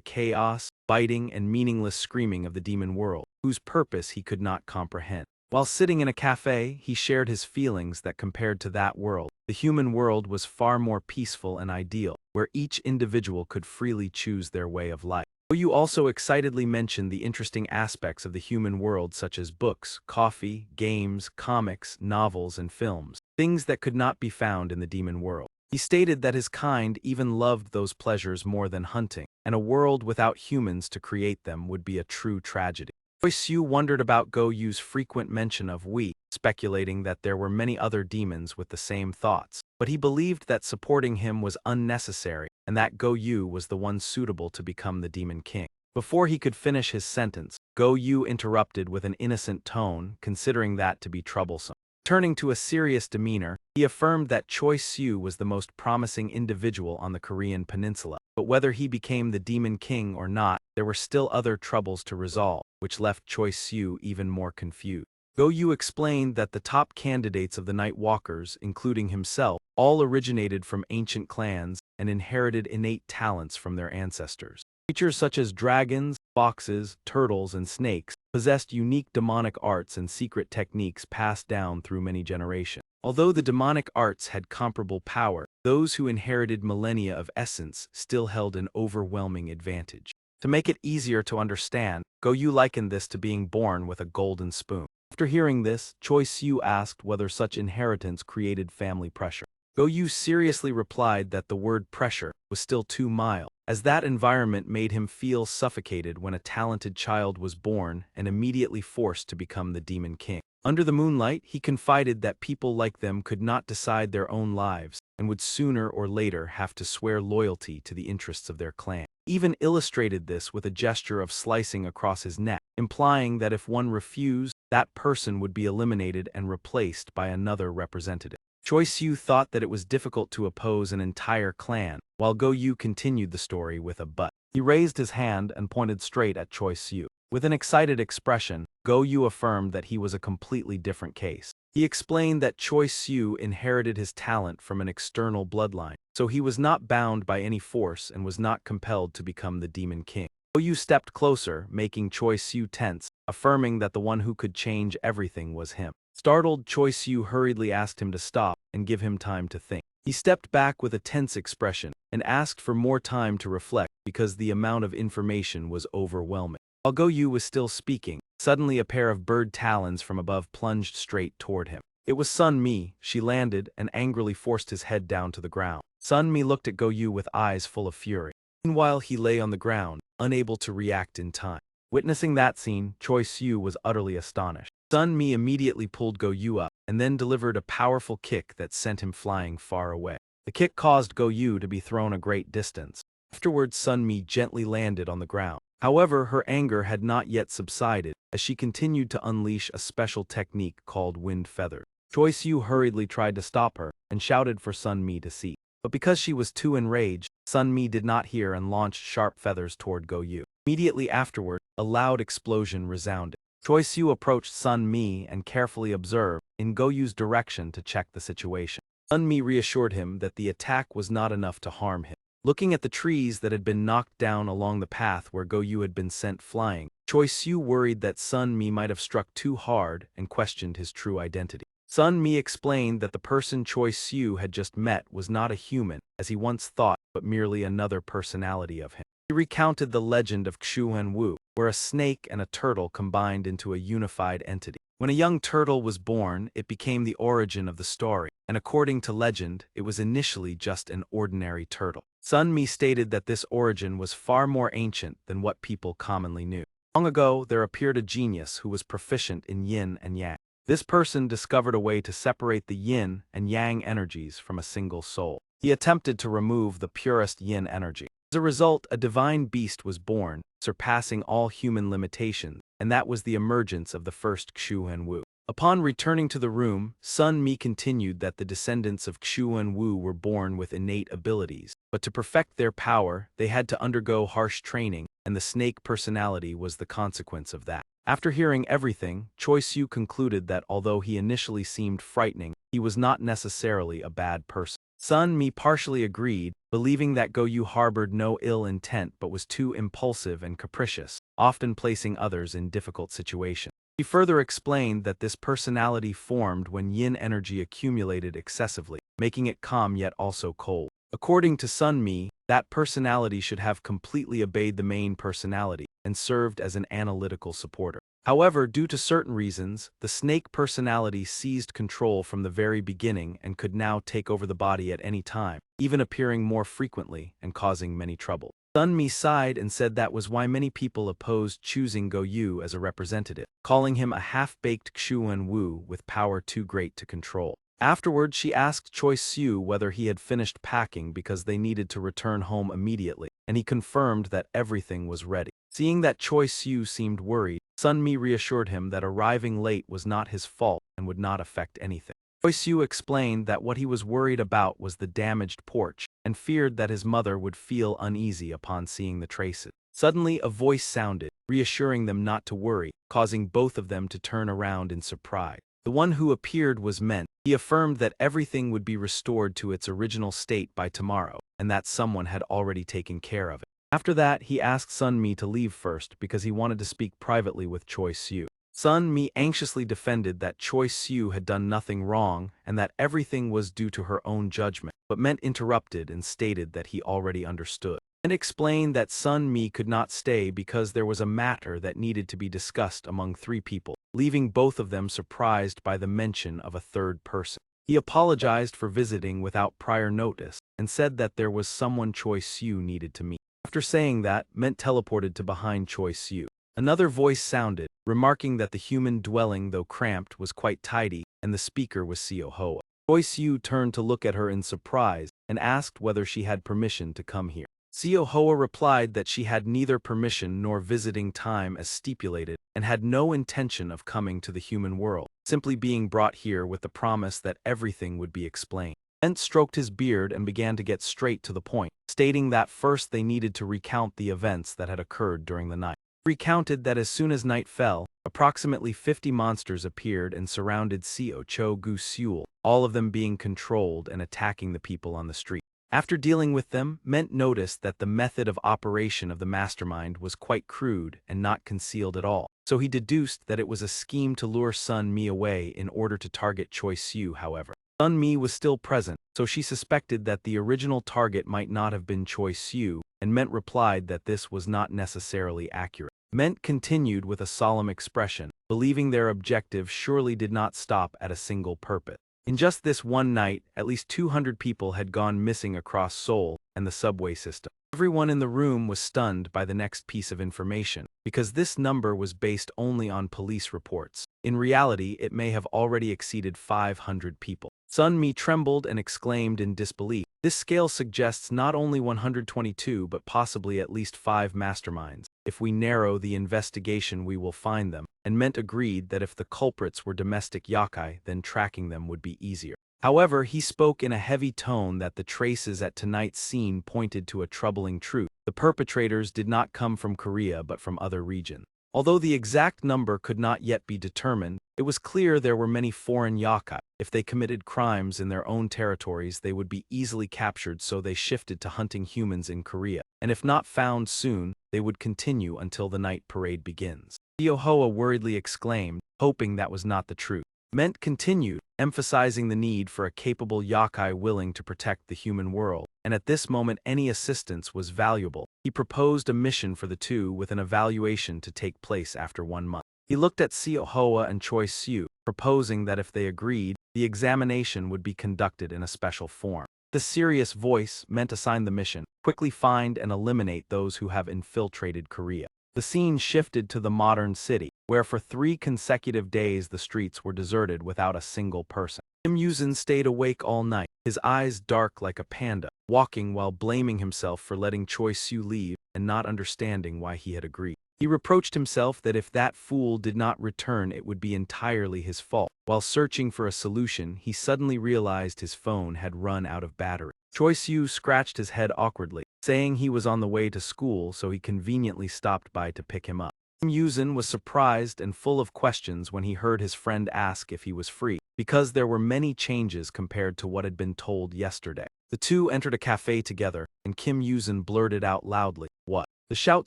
chaos, biting, and meaningless screaming of the demon world, whose purpose he could not comprehend. While sitting in a cafe, he shared his feelings that compared to that world, the human world was far more peaceful and ideal, where each individual could freely choose their way of life. Go-yu also excitedly mentioned the interesting aspects of the human world such as books, coffee, games, comics, novels, and films, things that could not be found in the demon world. He stated that his kind even loved those pleasures more than hunting, and a world without humans to create them would be a true tragedy. Choi-soo wondered about Go-yu's frequent mention of we, speculating that there were many other demons with the same thoughts, but he believed that supporting him was unnecessary and that Go-yu was the one suitable to become the Demon King. Before he could finish his sentence, Go-yu interrupted with an innocent tone, considering that to be troublesome. Turning to a serious demeanor, he affirmed that Choi Siu was the most promising individual on the Korean peninsula. But whether he became the Demon King or not, there were still other troubles to resolve, which left Choi Siu even more confused. Go Yu explained that the top candidates of the Night Walkers, including himself, all originated from ancient clans and inherited innate talents from their ancestors. Creatures such as dragons, foxes, turtles, and snakes possessed unique demonic arts and secret techniques passed down through many generations. Although the demonic arts had comparable power, those who inherited millennia of essence still held an overwhelming advantage. To make it easier to understand, Go Yu likened this to being born with a golden spoon. After hearing this, Choi Siu asked whether such inheritance created family pressure. Go Yu seriously replied that the word pressure was still too mild, as that environment made him feel suffocated when a talented child was born and immediately forced to become the Demon King. Under the moonlight, he confided that people like them could not decide their own lives and would sooner or later have to swear loyalty to the interests of their clan. He even illustrated this with a gesture of slicing across his neck, implying that if one refused, that person would be eliminated and replaced by another representative. Choi Siu thought that it was difficult to oppose an entire clan, while Go Yu continued the story with a but. He raised his hand and pointed straight at Choi Siu. With an excited expression, Go Yu affirmed that he was a completely different case. He explained that Choi Siu inherited his talent from an external bloodline, so he was not bound by any force and was not compelled to become the Demon King. Go Yu stepped closer, making Choi Siu tense, affirming that the one who could change everything was him. Startled, Choi Siu hurriedly asked him to stop and give him time to think. He stepped back with a tense expression and asked for more time to reflect because the amount of information was overwhelming. While Go Yu was still speaking, suddenly a pair of bird talons from above plunged straight toward him. It was Sun Mi. She landed and angrily forced his head down to the ground. Sun Mi looked at Go Yu with eyes full of fury. Meanwhile, he lay on the ground, unable to react in time. Witnessing that scene, Choi Siu was utterly astonished. Sun Mi immediately pulled Go Yu up and then delivered a powerful kick that sent him flying far away. The kick caused Go Yu to be thrown a great distance. Afterwards, Sun Mi gently landed on the ground. However, her anger had not yet subsided as she continued to unleash a special technique called wind feather. Choi Siu hurriedly tried to stop her and shouted for Sun Mi to cease. But because she was too enraged, Sun Mi did not hear and launched sharp feathers toward Go Yu. Immediately afterward, a loud explosion resounded. Choi Siu approached Sun Mi and carefully observed in Go Yu's direction to check the situation. Sun Mi reassured him that the attack was not enough to harm him. Looking at the trees that had been knocked down along the path where Go Yu had been sent flying, Choi Siu worried that Sun Mi might have struck too hard and questioned his true identity. Sun Mi explained that the person Choi Siu had just met was not a human, as he once thought, but merely another personality of him. He recounted the legend of Xuan Wu, where a snake and a turtle combined into a unified entity. When a young turtle was born, it became the origin of the story, and according to legend, it was initially just an ordinary turtle. Sun Mi stated that this origin was far more ancient than what people commonly knew. Long ago, there appeared a genius who was proficient in yin and yang. This person discovered a way to separate the yin and yang energies from a single soul. He attempted to remove the purest yin energy. As a result, a divine beast was born, surpassing all human limitations, and that was the emergence of the first Xuan Wu. Upon returning to the room, Sun Mi continued that the descendants of Xuan Wu were born with innate abilities, but to perfect their power, they had to undergo harsh training, and the snake personality was the consequence of that. After hearing everything, Choi Siu concluded that although he initially seemed frightening, he was not necessarily a bad person. Sun Mi partially agreed, believing that Go Yu harbored no ill intent but was too impulsive and capricious, often placing others in difficult situations. He further explained that this personality formed when yin energy accumulated excessively, making it calm yet also cold. According to Sun Mi, that personality should have completely obeyed the main personality and served as an analytical supporter. However, due to certain reasons, the snake personality seized control from the very beginning and could now take over the body at any time, even appearing more frequently and causing many trouble. Sun Mi sighed and said that was why many people opposed choosing Go Yu as a representative, calling him a half-baked Xuan Wu with power too great to control. Afterward, she asked Choi Siu whether he had finished packing because they needed to return home immediately, and he confirmed that everything was ready. Seeing that Choi Siu seemed worried, Sun Mi reassured him that arriving late was not his fault, and would not affect anything. Choi Soo explained that what he was worried about was the damaged porch, and feared that his mother would feel uneasy upon seeing the traces. Suddenly a voice sounded, reassuring them not to worry, causing both of them to turn around in surprise. The one who appeared was Ment. He affirmed that everything would be restored to its original state by tomorrow, and that someone had already taken care of it. After that, he asked Sun Mi to leave first because he wanted to speak privately with Choi Soo. Sun Mi anxiously defended that Choi Soo had done nothing wrong and that everything was due to her own judgment, but Ment interrupted and stated that he already understood, and explained that Sun Mi could not stay because there was a matter that needed to be discussed among three people, leaving both of them surprised by the mention of a third person. He apologized for visiting without prior notice and said that there was someone Choi Soo needed to meet. After saying that, Ment teleported to behind Choi Soo. Another voice sounded, remarking that the human dwelling, though cramped, was quite tidy, and the speaker was Seo Hoa. Choi Soo turned to look at her in surprise and asked whether she had permission to come here. Seo Hoa replied that she had neither permission nor visiting time as stipulated and had no intention of coming to the human world, simply being brought here with the promise that everything would be explained. Ment stroked his beard and began to get straight to the point, stating that first they needed to recount the events that had occurred during the night. He recounted that as soon as night fell, approximately 50 monsters appeared and surrounded Seo Cho Gu Seul, all of them being controlled and attacking the people on the street. After dealing with them, Ment noticed that the method of operation of the mastermind was quite crude and not concealed at all, so he deduced that it was a scheme to lure Sun Mi away in order to target Choi Soo. However, Sun Mi was still present, so she suspected that the original target might not have been Choi Soo, and Ment replied that this was not necessarily accurate. Ment continued with a solemn expression, believing their objective surely did not stop at a single purpose. In just this one night, at least 200 people had gone missing across Seoul and the subway system. Everyone in the room was stunned by the next piece of information, because this number was based only on police reports. In reality, it may have already exceeded 500 people. Sun Mi trembled and exclaimed in disbelief. This scale suggests not only 122 but possibly at least 5 masterminds. If we narrow the investigation we will find them, and Ment agreed that if the culprits were domestic yokai, then tracking them would be easier. However, he spoke in a heavy tone that the traces at tonight's scene pointed to a troubling truth. The perpetrators did not come from Korea but from other regions. Although the exact number could not yet be determined, it was clear there were many foreign yokai. If they committed crimes in their own territories, they would be easily captured, so they shifted to hunting humans in Korea. And if not found soon, they would continue until the night parade begins. Seo Hoa worriedly exclaimed, hoping that was not the truth. Ment continued, emphasizing the need for a capable yokai willing to protect the human world, and at this moment any assistance was valuable. He proposed a mission for the two with an evaluation to take place after 1 month. He looked at Seo Hoa and Choi Soo, proposing that if they agreed, the examination would be conducted in a special form. The serious voice Ment assigned the mission: quickly find and eliminate those who have infiltrated Korea. The scene shifted to the modern city, where for 3 consecutive days the streets were deserted without a single person. Kim Yuzin stayed awake all night, his eyes dark like a panda, walking while blaming himself for letting Choi Soo leave and not understanding why he had agreed. He reproached himself that if that fool did not return, it would be entirely his fault. While searching for a solution, he suddenly realized his phone had run out of battery. Choi Soo scratched his head awkwardly, saying he was on the way to school, so he conveniently stopped by to pick him up. Kim Yuzin was surprised and full of questions when he heard his friend ask if he was free, because there were many changes compared to what had been told yesterday. The two entered a cafe together, and Kim Yuzin blurted out loudly, "What?" The shout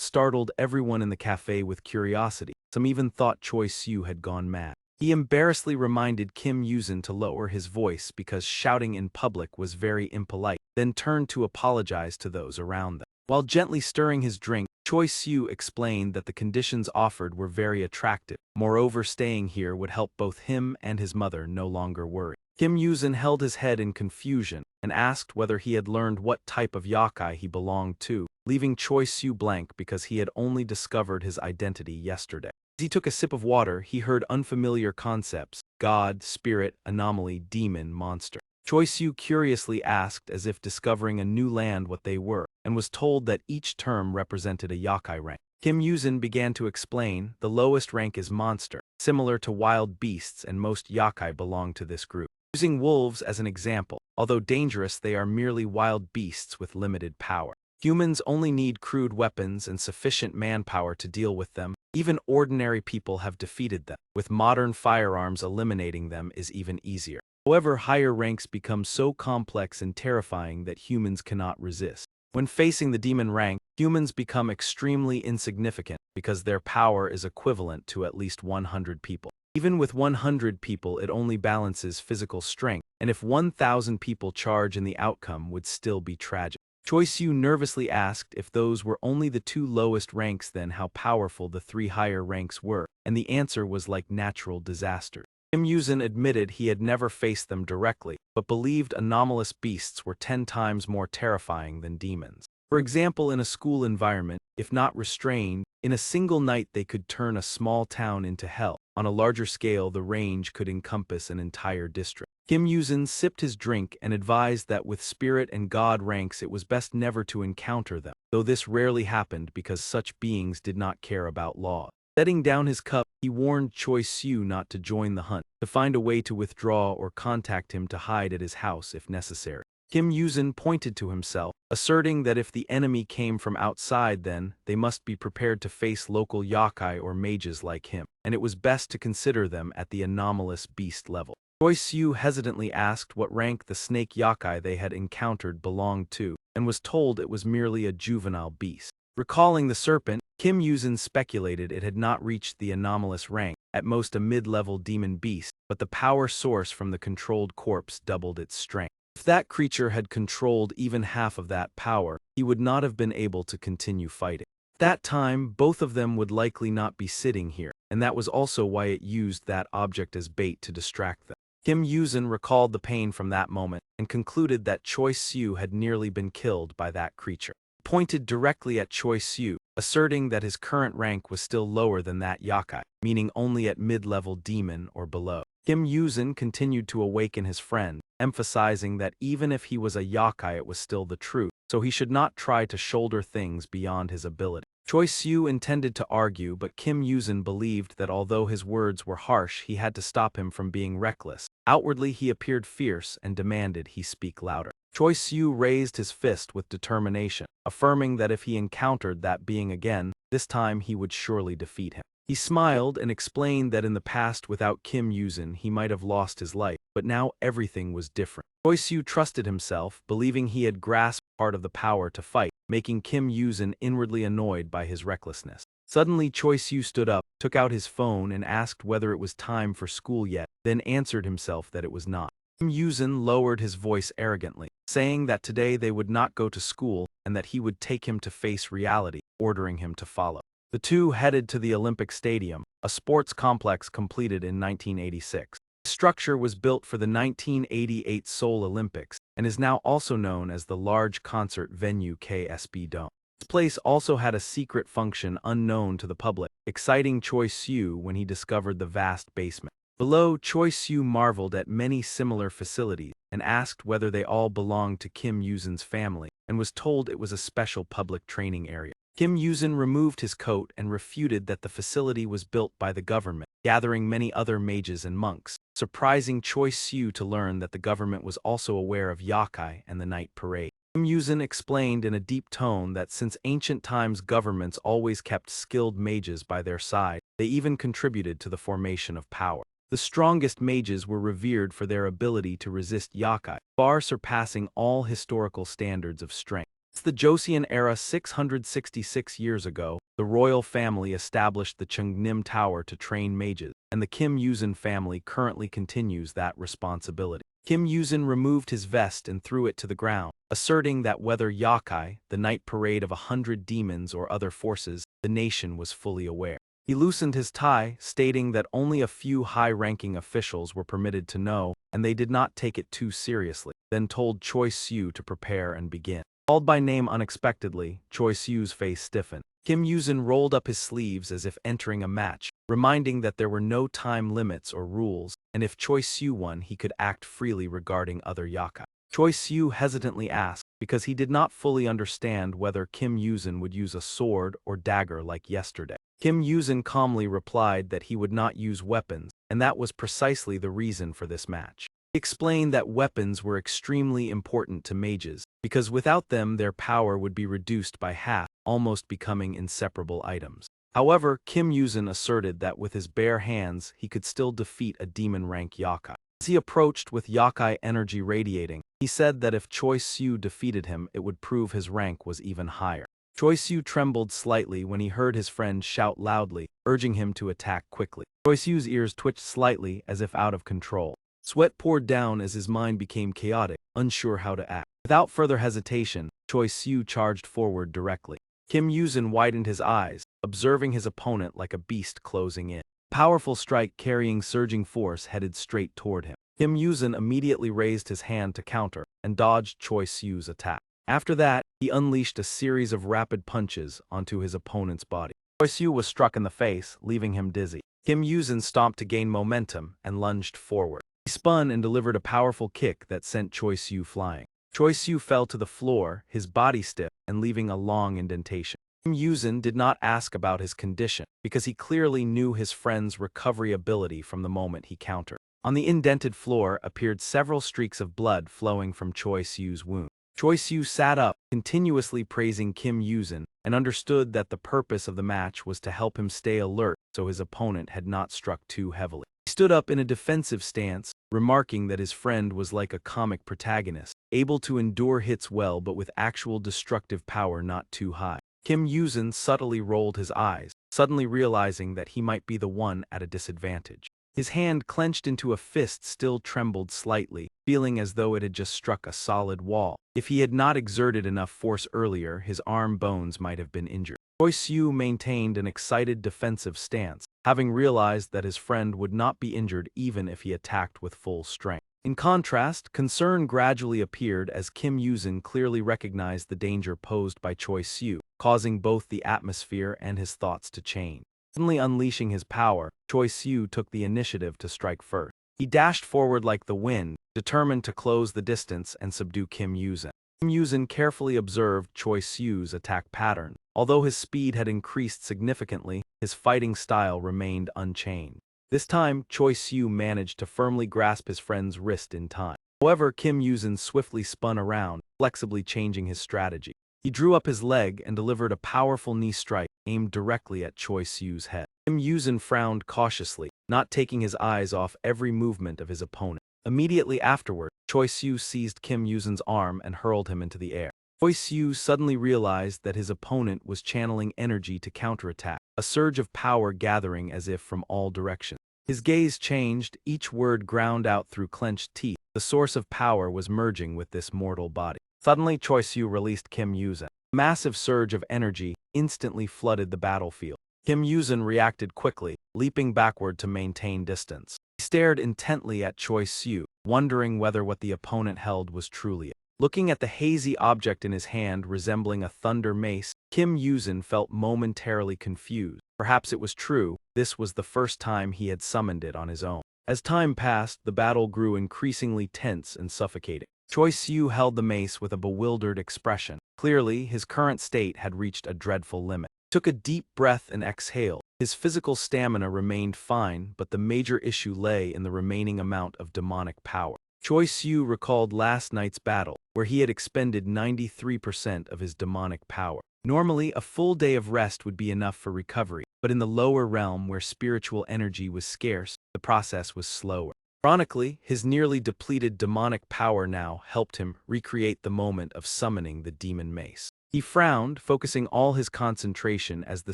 startled everyone in the cafe with curiosity. Some even thought Choi Soo had gone mad. He embarrassedly reminded Kim Yuzin to lower his voice because shouting in public was very impolite, then turned to apologize to those around them. While gently stirring his drink, Choi Soo explained that the conditions offered were very attractive. Moreover, staying here would help both him and his mother no longer worry. Kim Yuzin held his head in confusion and asked whether he had learned what type of yokai he belonged to, leaving Choi Soo blank because he had only discovered his identity yesterday. As he took a sip of water, he heard unfamiliar concepts: god, spirit, anomaly, demon, monster. Choi Soo curiously asked, as if discovering a new land, what they were, and was told that each term represented a yokai rank. Kim Yuzin began to explain, the lowest rank is monster, similar to wild beasts, and most yokai belong to this group. Using wolves as an example, although dangerous, they are merely wild beasts with limited power. Humans only need crude weapons and sufficient manpower to deal with them. Even ordinary people have defeated them. With modern firearms, eliminating them is even easier. However, higher ranks become so complex and terrifying that humans cannot resist. When facing the demon rank, humans become extremely insignificant because their power is equivalent to at least 100 people. Even with 100 people, it only balances physical strength, and if 1,000 people charge in, the outcome would still be tragic. Choice Yu nervously asked if those were only the two lowest ranks, then how powerful the three higher ranks were, and the answer was like natural disaster. Kim Yuzin admitted he had never faced them directly, but believed anomalous beasts were 10 times more terrifying than demons. For example, in a school environment, if not restrained, in a single night they could turn a small town into hell. On a larger scale, the range could encompass an entire district. Kim Yuzin sipped his drink and advised that with spirit and god ranks it was best never to encounter them, though this rarely happened because such beings did not care about law. Setting down his cup, he warned Choi Siu not to join the hunt, to find a way to withdraw or contact him to hide at his house if necessary. Kim Yuzin pointed to himself, asserting that if the enemy came from outside, then they must be prepared to face local yokai or mages like him, and it was best to consider them at the anomalous beast level. Choi Siu hesitantly asked what rank the snake yokai they had encountered belonged to, and was told it was merely a juvenile beast. Recalling the serpent, Kim Yuzin speculated it had not reached the anomalous rank, at most a mid-level demon beast, but the power source from the controlled corpse doubled its strength. If that creature had controlled even half of that power, he would not have been able to continue fighting. At that time, both of them would likely not be sitting here, and that was also why it used that object as bait to distract them. Kim Yuzin recalled the pain from that moment and concluded that Choi Siu had nearly been killed by that creature. He pointed directly at Choi Siu, asserting that his current rank was still lower than that yokai, meaning only at mid-level demon or below. Kim Yuzin continued to awaken his friend, emphasizing that even if he was a yokai it was still the truth, so he should not try to shoulder things beyond his ability. Choi Siu intended to argue, but Kim Yuzin believed that although his words were harsh, he had to stop him from being reckless. Outwardly he appeared fierce and demanded he speak louder. Choi Siu raised his fist with determination, affirming that if he encountered that being again, this time he would surely defeat him. He smiled and explained that in the past without Kim Yuzin he might have lost his life, but now everything was different. Choi Siu trusted himself, believing he had grasped part of the power to fight, making Kim Yuzin inwardly annoyed by his recklessness. Suddenly Choi Siu stood up, took out his phone and asked whether it was time for school yet, then answered himself that it was not. Kim Yuzin lowered his voice arrogantly, saying that today they would not go to school and that he would take him to face reality, ordering him to follow. The two headed to the Olympic Stadium, a sports complex completed in 1986. The structure was built for the 1988 Seoul Olympics and is now also known as the large concert venue KSB Dome. This place also had a secret function unknown to the public, exciting Choi Siu when he discovered the vast basement. Below, Choi Siu marveled at many similar facilities and asked whether they all belonged to Kim Yuzin's family, and was told it was a special public training area. Kim Yuzin removed his coat and refuted that the facility was built by the government, gathering many other mages and monks, surprising Choi Siu to learn that the government was also aware of yokai and the night parade. Kim Yuzin explained in a deep tone that since ancient times governments always kept skilled mages by their side, they even contributed to the formation of power. The strongest mages were revered for their ability to resist yokai, far surpassing all historical standards of strength. Since the Joseon era 666 years ago, the royal family established the Cheongnim Tower to train mages, and the Kim Yuzin family currently continues that responsibility. Kim Yuzin removed his vest and threw it to the ground, asserting that whether yokai, the night parade of 100 demons or other forces, the nation was fully aware. He loosened his tie, stating that only a few high-ranking officials were permitted to know, and they did not take it too seriously, then told Choi Siu to prepare and begin. Called by name unexpectedly, Choi Siu's face stiffened. Kim Yuzin rolled up his sleeves as if entering a match, reminding that there were no time limits or rules, and if Choi Siu won he could act freely regarding other yokai. Choi Siu hesitantly asked, because he did not fully understand whether Kim Yuzin would use a sword or dagger like yesterday. Kim Yuzin calmly replied that he would not use weapons, and that was precisely the reason for this match. He explained that weapons were extremely important to mages, because without them their power would be reduced by half, almost becoming inseparable items. However, Kim Yuzin asserted that with his bare hands he could still defeat a demon-rank yokai. As he approached with yokai energy radiating, he said that if Choi Siu defeated him it would prove his rank was even higher. Choi Siu trembled slightly when he heard his friend shout loudly, urging him to attack quickly. Choi Siu's ears twitched slightly as if out of control. Sweat poured down as his mind became chaotic, unsure how to act. Without further hesitation, Choi Siu charged forward directly. Kim Yuzin widened his eyes, observing his opponent like a beast closing in. A powerful strike carrying surging force headed straight toward him. Kim Yuzin immediately raised his hand to counter, and dodged Choi Siu's attack. After that, he unleashed a series of rapid punches onto his opponent's body. Choi Siu was struck in the face, leaving him dizzy. Kim Yuzin stomped to gain momentum and lunged forward. He spun and delivered a powerful kick that sent Choi Siu flying. Choi Siu fell to the floor, his body stiff and leaving a long indentation. Kim Yuzin did not ask about his condition, because he clearly knew his friend's recovery ability from the moment he countered. On the indented floor appeared several streaks of blood flowing from Choi Siu's wound. Choi Siu sat up, continuously praising Kim Yuzin, and understood that the purpose of the match was to help him stay alert so his opponent had not struck too heavily. He stood up in a defensive stance, remarking that his friend was like a comic protagonist, able to endure hits well but with actual destructive power not too high. Kim Yuzin subtly rolled his eyes, suddenly realizing that he might be the one at a disadvantage. His hand clenched into a fist still trembled slightly, feeling as though it had just struck a solid wall. If he had not exerted enough force earlier, his arm bones might have been injured. Choi Siu maintained an excited defensive stance, having realized that his friend would not be injured even if he attacked with full strength. In contrast, concern gradually appeared as Kim Yuzin clearly recognized the danger posed by Choi Siu, causing both the atmosphere and his thoughts to change. Suddenly unleashing his power, Choi Siu took the initiative to strike first. He dashed forward like the wind, determined to close the distance and subdue Kim Yuzin. Kim Yuzin carefully observed Choi Siu's attack pattern. Although his speed had increased significantly, his fighting style remained unchanged. This time, Choi Siu managed to firmly grasp his friend's wrist in time. However, Kim Yuzin swiftly spun around, flexibly changing his strategy. He drew up his leg and delivered a powerful knee strike aimed directly at Choi Siu's head. Kim Yuzin frowned cautiously, not taking his eyes off every movement of his opponent. Immediately afterward, Choi Siu seized Kim Yuzin's arm and hurled him into the air. Choi Siu suddenly realized that his opponent was channeling energy to counterattack, a surge of power gathering as if from all directions. His gaze changed, each word ground out through clenched teeth. The source of power was merging with this mortal body. Suddenly, Choi Siu released Kim Yuzin. A massive surge of energy instantly flooded the battlefield. Kim Yuzin reacted quickly, leaping backward to maintain distance. He stared intently at Choi Siu, wondering whether what the opponent held was truly it. Looking at the hazy object in his hand resembling a thunder mace, Kim Yuzin felt momentarily confused. Perhaps it was true, this was the first time he had summoned it on his own. As time passed, the battle grew increasingly tense and suffocating. Choi Siu held the mace with a bewildered expression. Clearly, his current state had reached a dreadful limit. He took a deep breath and exhaled. His physical stamina remained fine, but the major issue lay in the remaining amount of demonic power. Choi Siu recalled last night's battle, where he had expended 93% of his demonic power. Normally, a full day of rest would be enough for recovery, but in the lower realm where spiritual energy was scarce, the process was slower. Ironically, his nearly depleted demonic power now helped him recreate the moment of summoning the demon mace. He frowned, focusing all his concentration as the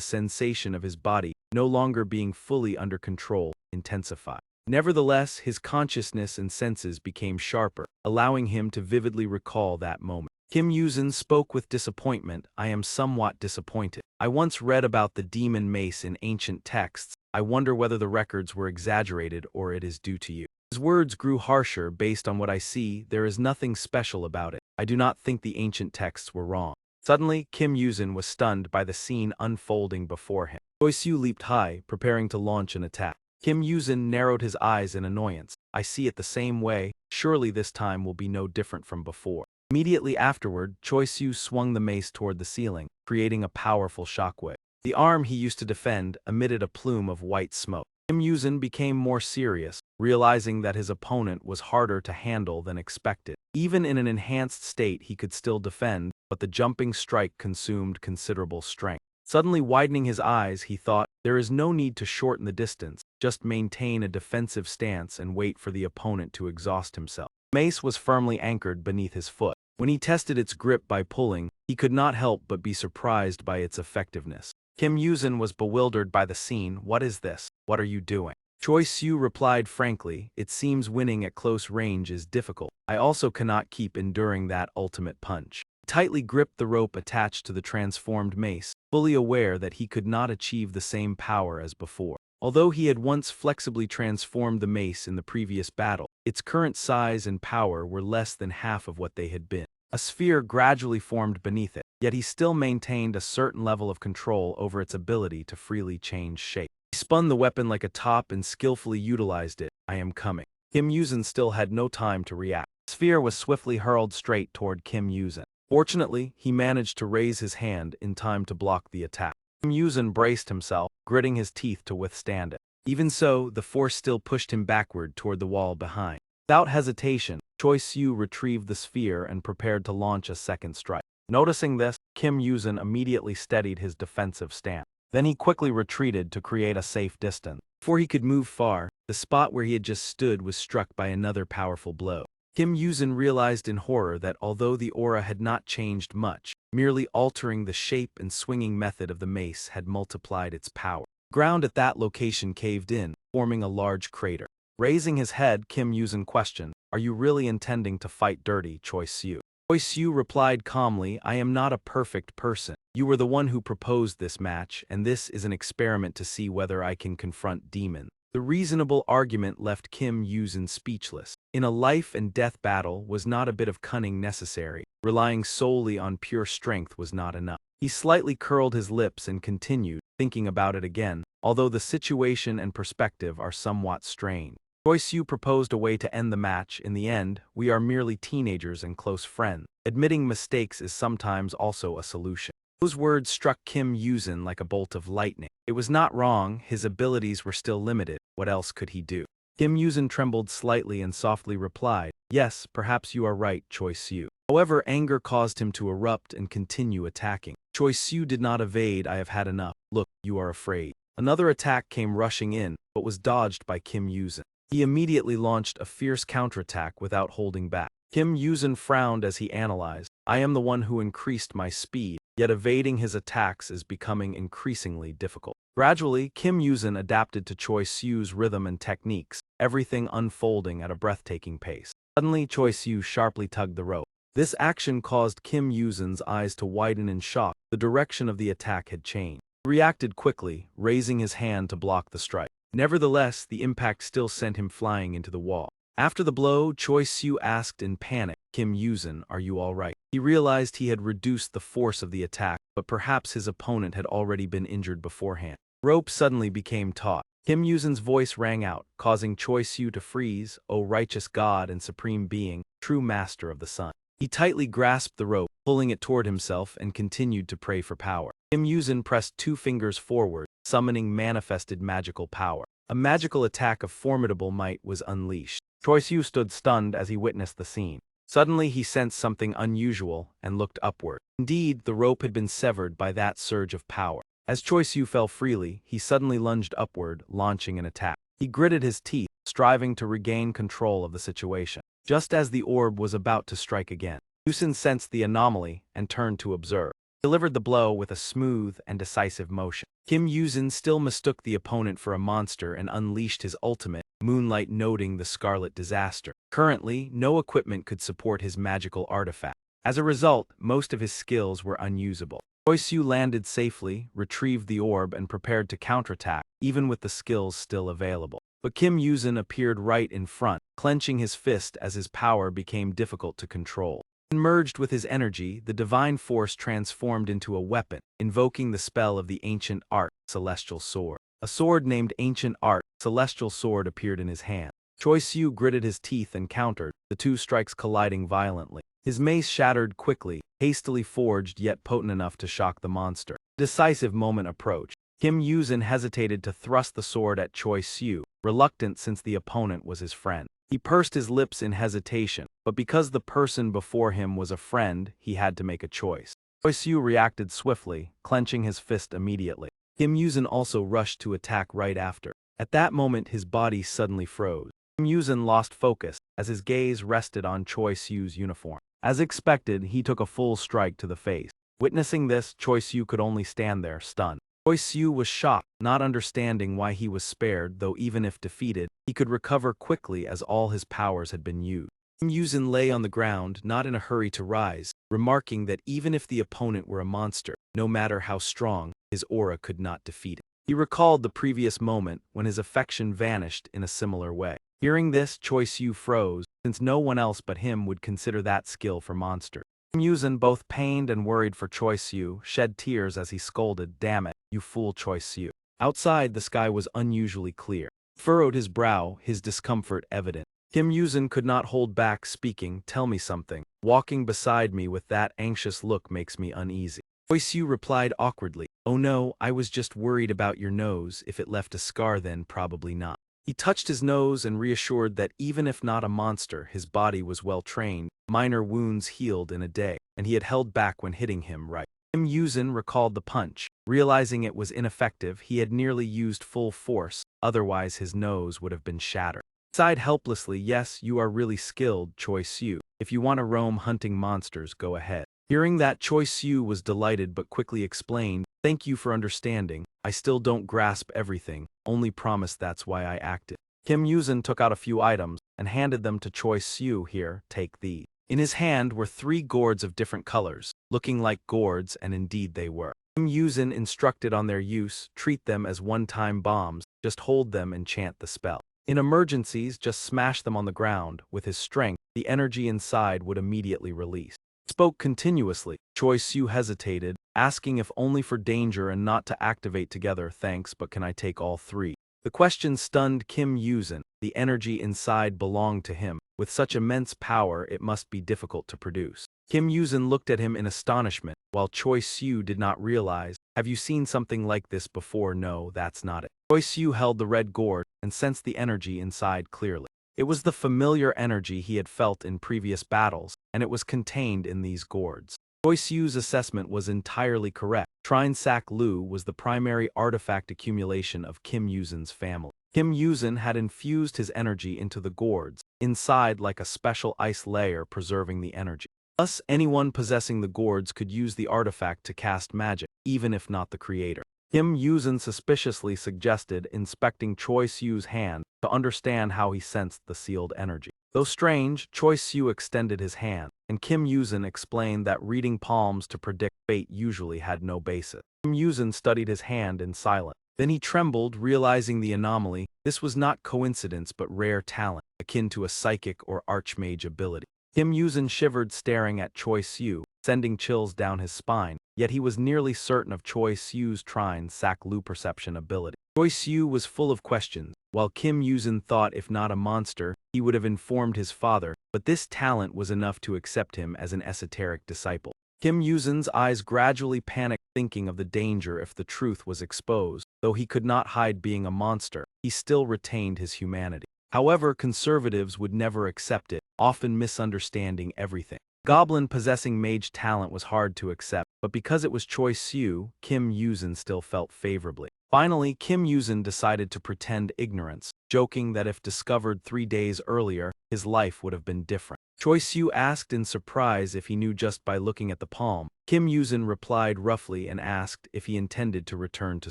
sensation of his body, no longer being fully under control, intensified. Nevertheless, his consciousness and senses became sharper, allowing him to vividly recall that moment. Kim Yuzin spoke with disappointment. "I am somewhat disappointed. I once read about the demon mace in ancient texts. I wonder whether the records were exaggerated or it is due to you." His words grew harsher. "Based on what I see, there is nothing special about it. I do not think the ancient texts were wrong." Suddenly, Kim Yuzin was stunned by the scene unfolding before him. Choi Siu leaped high, preparing to launch an attack. Kim Yuzin narrowed his eyes in annoyance. "I see it the same way. Surely this time will be no different from before." Immediately afterward, Choi Siu swung the mace toward the ceiling, creating a powerful shockwave. The arm he used to defend emitted a plume of white smoke. Kim Yuzin became more serious, realizing that his opponent was harder to handle than expected. Even in an enhanced state he could still defend, but the jumping strike consumed considerable strength. Suddenly widening his eyes, he thought, there is no need to shorten the distance, just maintain a defensive stance and wait for the opponent to exhaust himself. The mace was firmly anchored beneath his foot. When he tested its grip by pulling, he could not help but be surprised by its effectiveness. Kim Yuzin was bewildered by the scene. What is this? What are you doing? Choi Siu replied frankly, it seems winning at close range is difficult. I also cannot keep enduring that ultimate punch. He tightly gripped the rope attached to the transformed mace, fully aware that he could not achieve the same power as before. Although he had once flexibly transformed the mace in the previous battle, its current size and power were less than half of what they had been. A sphere gradually formed beneath it, yet he still maintained a certain level of control over its ability to freely change shape. He spun the weapon like a top and skillfully utilized it. I am coming. Kim Yuzin still had no time to react. The sphere was swiftly hurled straight toward Kim Yuzin. Fortunately, he managed to raise his hand in time to block the attack. Kim Yuzin braced himself, gritting his teeth to withstand it. Even so, the force still pushed him backward toward the wall behind. Without hesitation, Choi Siu retrieved the sphere and prepared to launch a second strike. Noticing this, Kim Yuzin immediately steadied his defensive stance. Then he quickly retreated to create a safe distance. Before he could move far, the spot where he had just stood was struck by another powerful blow. Kim Yuzin realized in horror that although the aura had not changed much, merely altering the shape and swinging method of the mace had multiplied its power. The ground at that location caved in, forming a large crater. Raising his head, Kim Yuzin questioned, are you really intending to fight dirty, Choi Siu? Choi Siu replied calmly, I am not a perfect person. You were the one who proposed this match, and this is an experiment to see whether I can confront demons. The reasonable argument left Kim Yuzin speechless. In a life-and-death battle was not a bit of cunning necessary. Relying solely on pure strength was not enough. He slightly curled his lips and continued, thinking about it again, although the situation and perspective are somewhat strained. Choi Siu proposed a way to end the match. In the end, we are merely teenagers and close friends. Admitting mistakes is sometimes also a solution. Those words struck Kim Yuzin like a bolt of lightning. It was not wrong, his abilities were still limited. What else could he do? Kim Yuzin trembled slightly and softly replied, yes, perhaps you are right, Choi Siu. However, anger caused him to erupt and continue attacking. Choi Siu did not evade. I have had enough. Look, you are afraid. Another attack came rushing in, but was dodged by Kim Yuzin. He immediately launched a fierce counterattack without holding back. Kim Yuzin frowned as he analyzed, I am the one who increased my speed, yet evading his attacks is becoming increasingly difficult. Gradually, Kim Yuzin adapted to Choi Siu's rhythm and techniques, everything unfolding at a breathtaking pace. Suddenly, Choi Siu sharply tugged the rope. This action caused Kim Yuzin's eyes to widen in shock. The direction of the attack had changed. He reacted quickly, raising his hand to block the strike. Nevertheless, the impact still sent him flying into the wall. After the blow, Choi Siu asked in panic, Kim Yuzin, are you all right? He realized he had reduced the force of the attack, but perhaps his opponent had already been injured beforehand. The rope suddenly became taut. Kim Yuzin's voice rang out, causing Choi Siu to freeze, O righteous God and supreme being, true master of the sun. He tightly grasped the rope, pulling it toward himself, and continued to pray for power. Kim Yuzin pressed 2 fingers forward, summoning manifested magical power. A magical attack of formidable might was unleashed. Choi Siu stood stunned as he witnessed the scene. Suddenly he sensed something unusual and looked upward. Indeed, the rope had been severed by that surge of power. As Choi Siu fell freely, he suddenly lunged upward, launching an attack. He gritted his teeth, striving to regain control of the situation. Just as the orb was about to strike again, Yuzin sensed the anomaly and turned to observe. He delivered the blow with a smooth and decisive motion. Kim Yuzin still mistook the opponent for a monster and unleashed his ultimate, Moonlight, noting the Scarlet Disaster. Currently, no equipment could support his magical artifact. As a result, most of his skills were unusable. Choi Siu landed safely, retrieved the orb, and prepared to counterattack, even with the skills still available. But Kim Yuzin appeared right in front, clenching his fist as his power became difficult to control. Merged with his energy, the divine force transformed into a weapon, invoking the spell of the ancient art, Celestial Sword. A sword named Ancient Art, Celestial Sword appeared in his hand. Choi Siu gritted his teeth and countered, the 2 strikes colliding violently. His mace shattered quickly, hastily forged yet potent enough to shock the monster. Decisive moment approached. Kim Yuzin hesitated to thrust the sword at Choi Siu, reluctant since the opponent was his friend. He pursed his lips in hesitation, but because the person before him was a friend, he had to make a choice. Choi Siu reacted swiftly, clenching his fist immediately. Kim Yuzin also rushed to attack right after. At that moment his body suddenly froze. Kim Yuzin lost focus, as his gaze rested on Choi Siu's uniform. As expected, he took a full strike to the face. Witnessing this, Choi Siu could only stand there, stunned. Choi Siu was shocked, not understanding why he was spared, though even if defeated, he could recover quickly as all his powers had been used. Kim Yuzin lay on the ground, not in a hurry to rise, remarking that even if the opponent were a monster, no matter how strong, his aura could not defeat it. He recalled the previous moment when his affection vanished in a similar way. Hearing this, Choi Siu froze, since no one else but him would consider that skill for monsters. Kim Yuzin, both pained and worried for Choi Siu, shed tears as he scolded, "Damn it, you fool Choi Siu." Outside, the sky was unusually clear. He furrowed his brow, his discomfort evident. Kim Yuzin could not hold back, speaking, "Tell me something. Walking beside me with that anxious look makes me uneasy." Choi Siu replied awkwardly, "Oh no, I was just worried about your nose. If it left a scar then probably not." He touched his nose and reassured that even if not a monster, his body was well trained. Minor wounds healed in a day, and he had held back when hitting him right. Kim Yuzin recalled the punch. Realizing it was ineffective, he had nearly used full force, otherwise his nose would have been shattered. He sighed helplessly, "Yes, you are really skilled, Choi Siu. If you want to roam hunting monsters, go ahead." Hearing that, Choi Siu was delighted but quickly explained, "Thank you for understanding. I still don't grasp everything, only promise that's why I acted." Kim Yuzin took out a few items and handed them to Choi Siu. "Here, take these." In his hand were 3 gourds of different colors, looking like gourds, and indeed they were. Kim Yuzin instructed on their use, treat them as one-time bombs, just hold them and chant the spell. In emergencies, just smash them on the ground. With his strength, the energy inside would immediately release. He spoke continuously. Choi Siu hesitated, asking if only for danger and not to activate together. "Thanks, but can I take all 3? The question stunned Kim Yuzin. The energy inside belonged to him. With such immense power, it must be difficult to produce. Kim Yuzin looked at him in astonishment, while Choi Siu did not realize. "Have you seen something like this before?" "No, that's not it." Choi Siu held the red gourd and sensed the energy inside clearly. It was the familiar energy he had felt in previous battles, and it was contained in these gourds. Choi Siu's assessment was entirely correct. Trine Sak Lu was the primary artifact accumulation of Kim Yuzin's family. Kim Yuzin had infused his energy into the gourds, inside like a special ice layer preserving the energy. Thus, anyone possessing the gourds could use the artifact to cast magic, even if not the creator. Kim Yuzin suspiciously suggested inspecting Choi Siu's hand to understand how he sensed the sealed energy. Though strange, Choi Siu extended his hand, and Kim Yuzin explained that reading palms to predict fate usually had no basis. Kim Yuzin studied his hand in silence. Then he trembled, realizing the anomaly. This was not coincidence but rare talent, akin to a psychic or archmage ability. Kim Yuzin shivered, staring at Choi Siu, sending chills down his spine, yet he was nearly certain of Choi Siu's Trine Sak Lu perception ability. Choi Siu was full of questions, while Kim Yuzin thought if not a monster, he would have informed his father, but this talent was enough to accept him as an esoteric disciple. Kim Yuzin's eyes gradually panicked, thinking of the danger if the truth was exposed. Though he could not hide being a monster, he still retained his humanity. However, conservatives would never accept it, often misunderstanding everything. Goblin possessing mage talent was hard to accept, but because it was Choi Siu, Kim Yuzin still felt favorably. Finally, Kim Yuzin decided to pretend ignorance, joking that if discovered 3 days earlier, his life would have been different. Choi Siu asked in surprise if he knew just by looking at the palm. Kim Yuzin replied roughly and asked if he intended to return to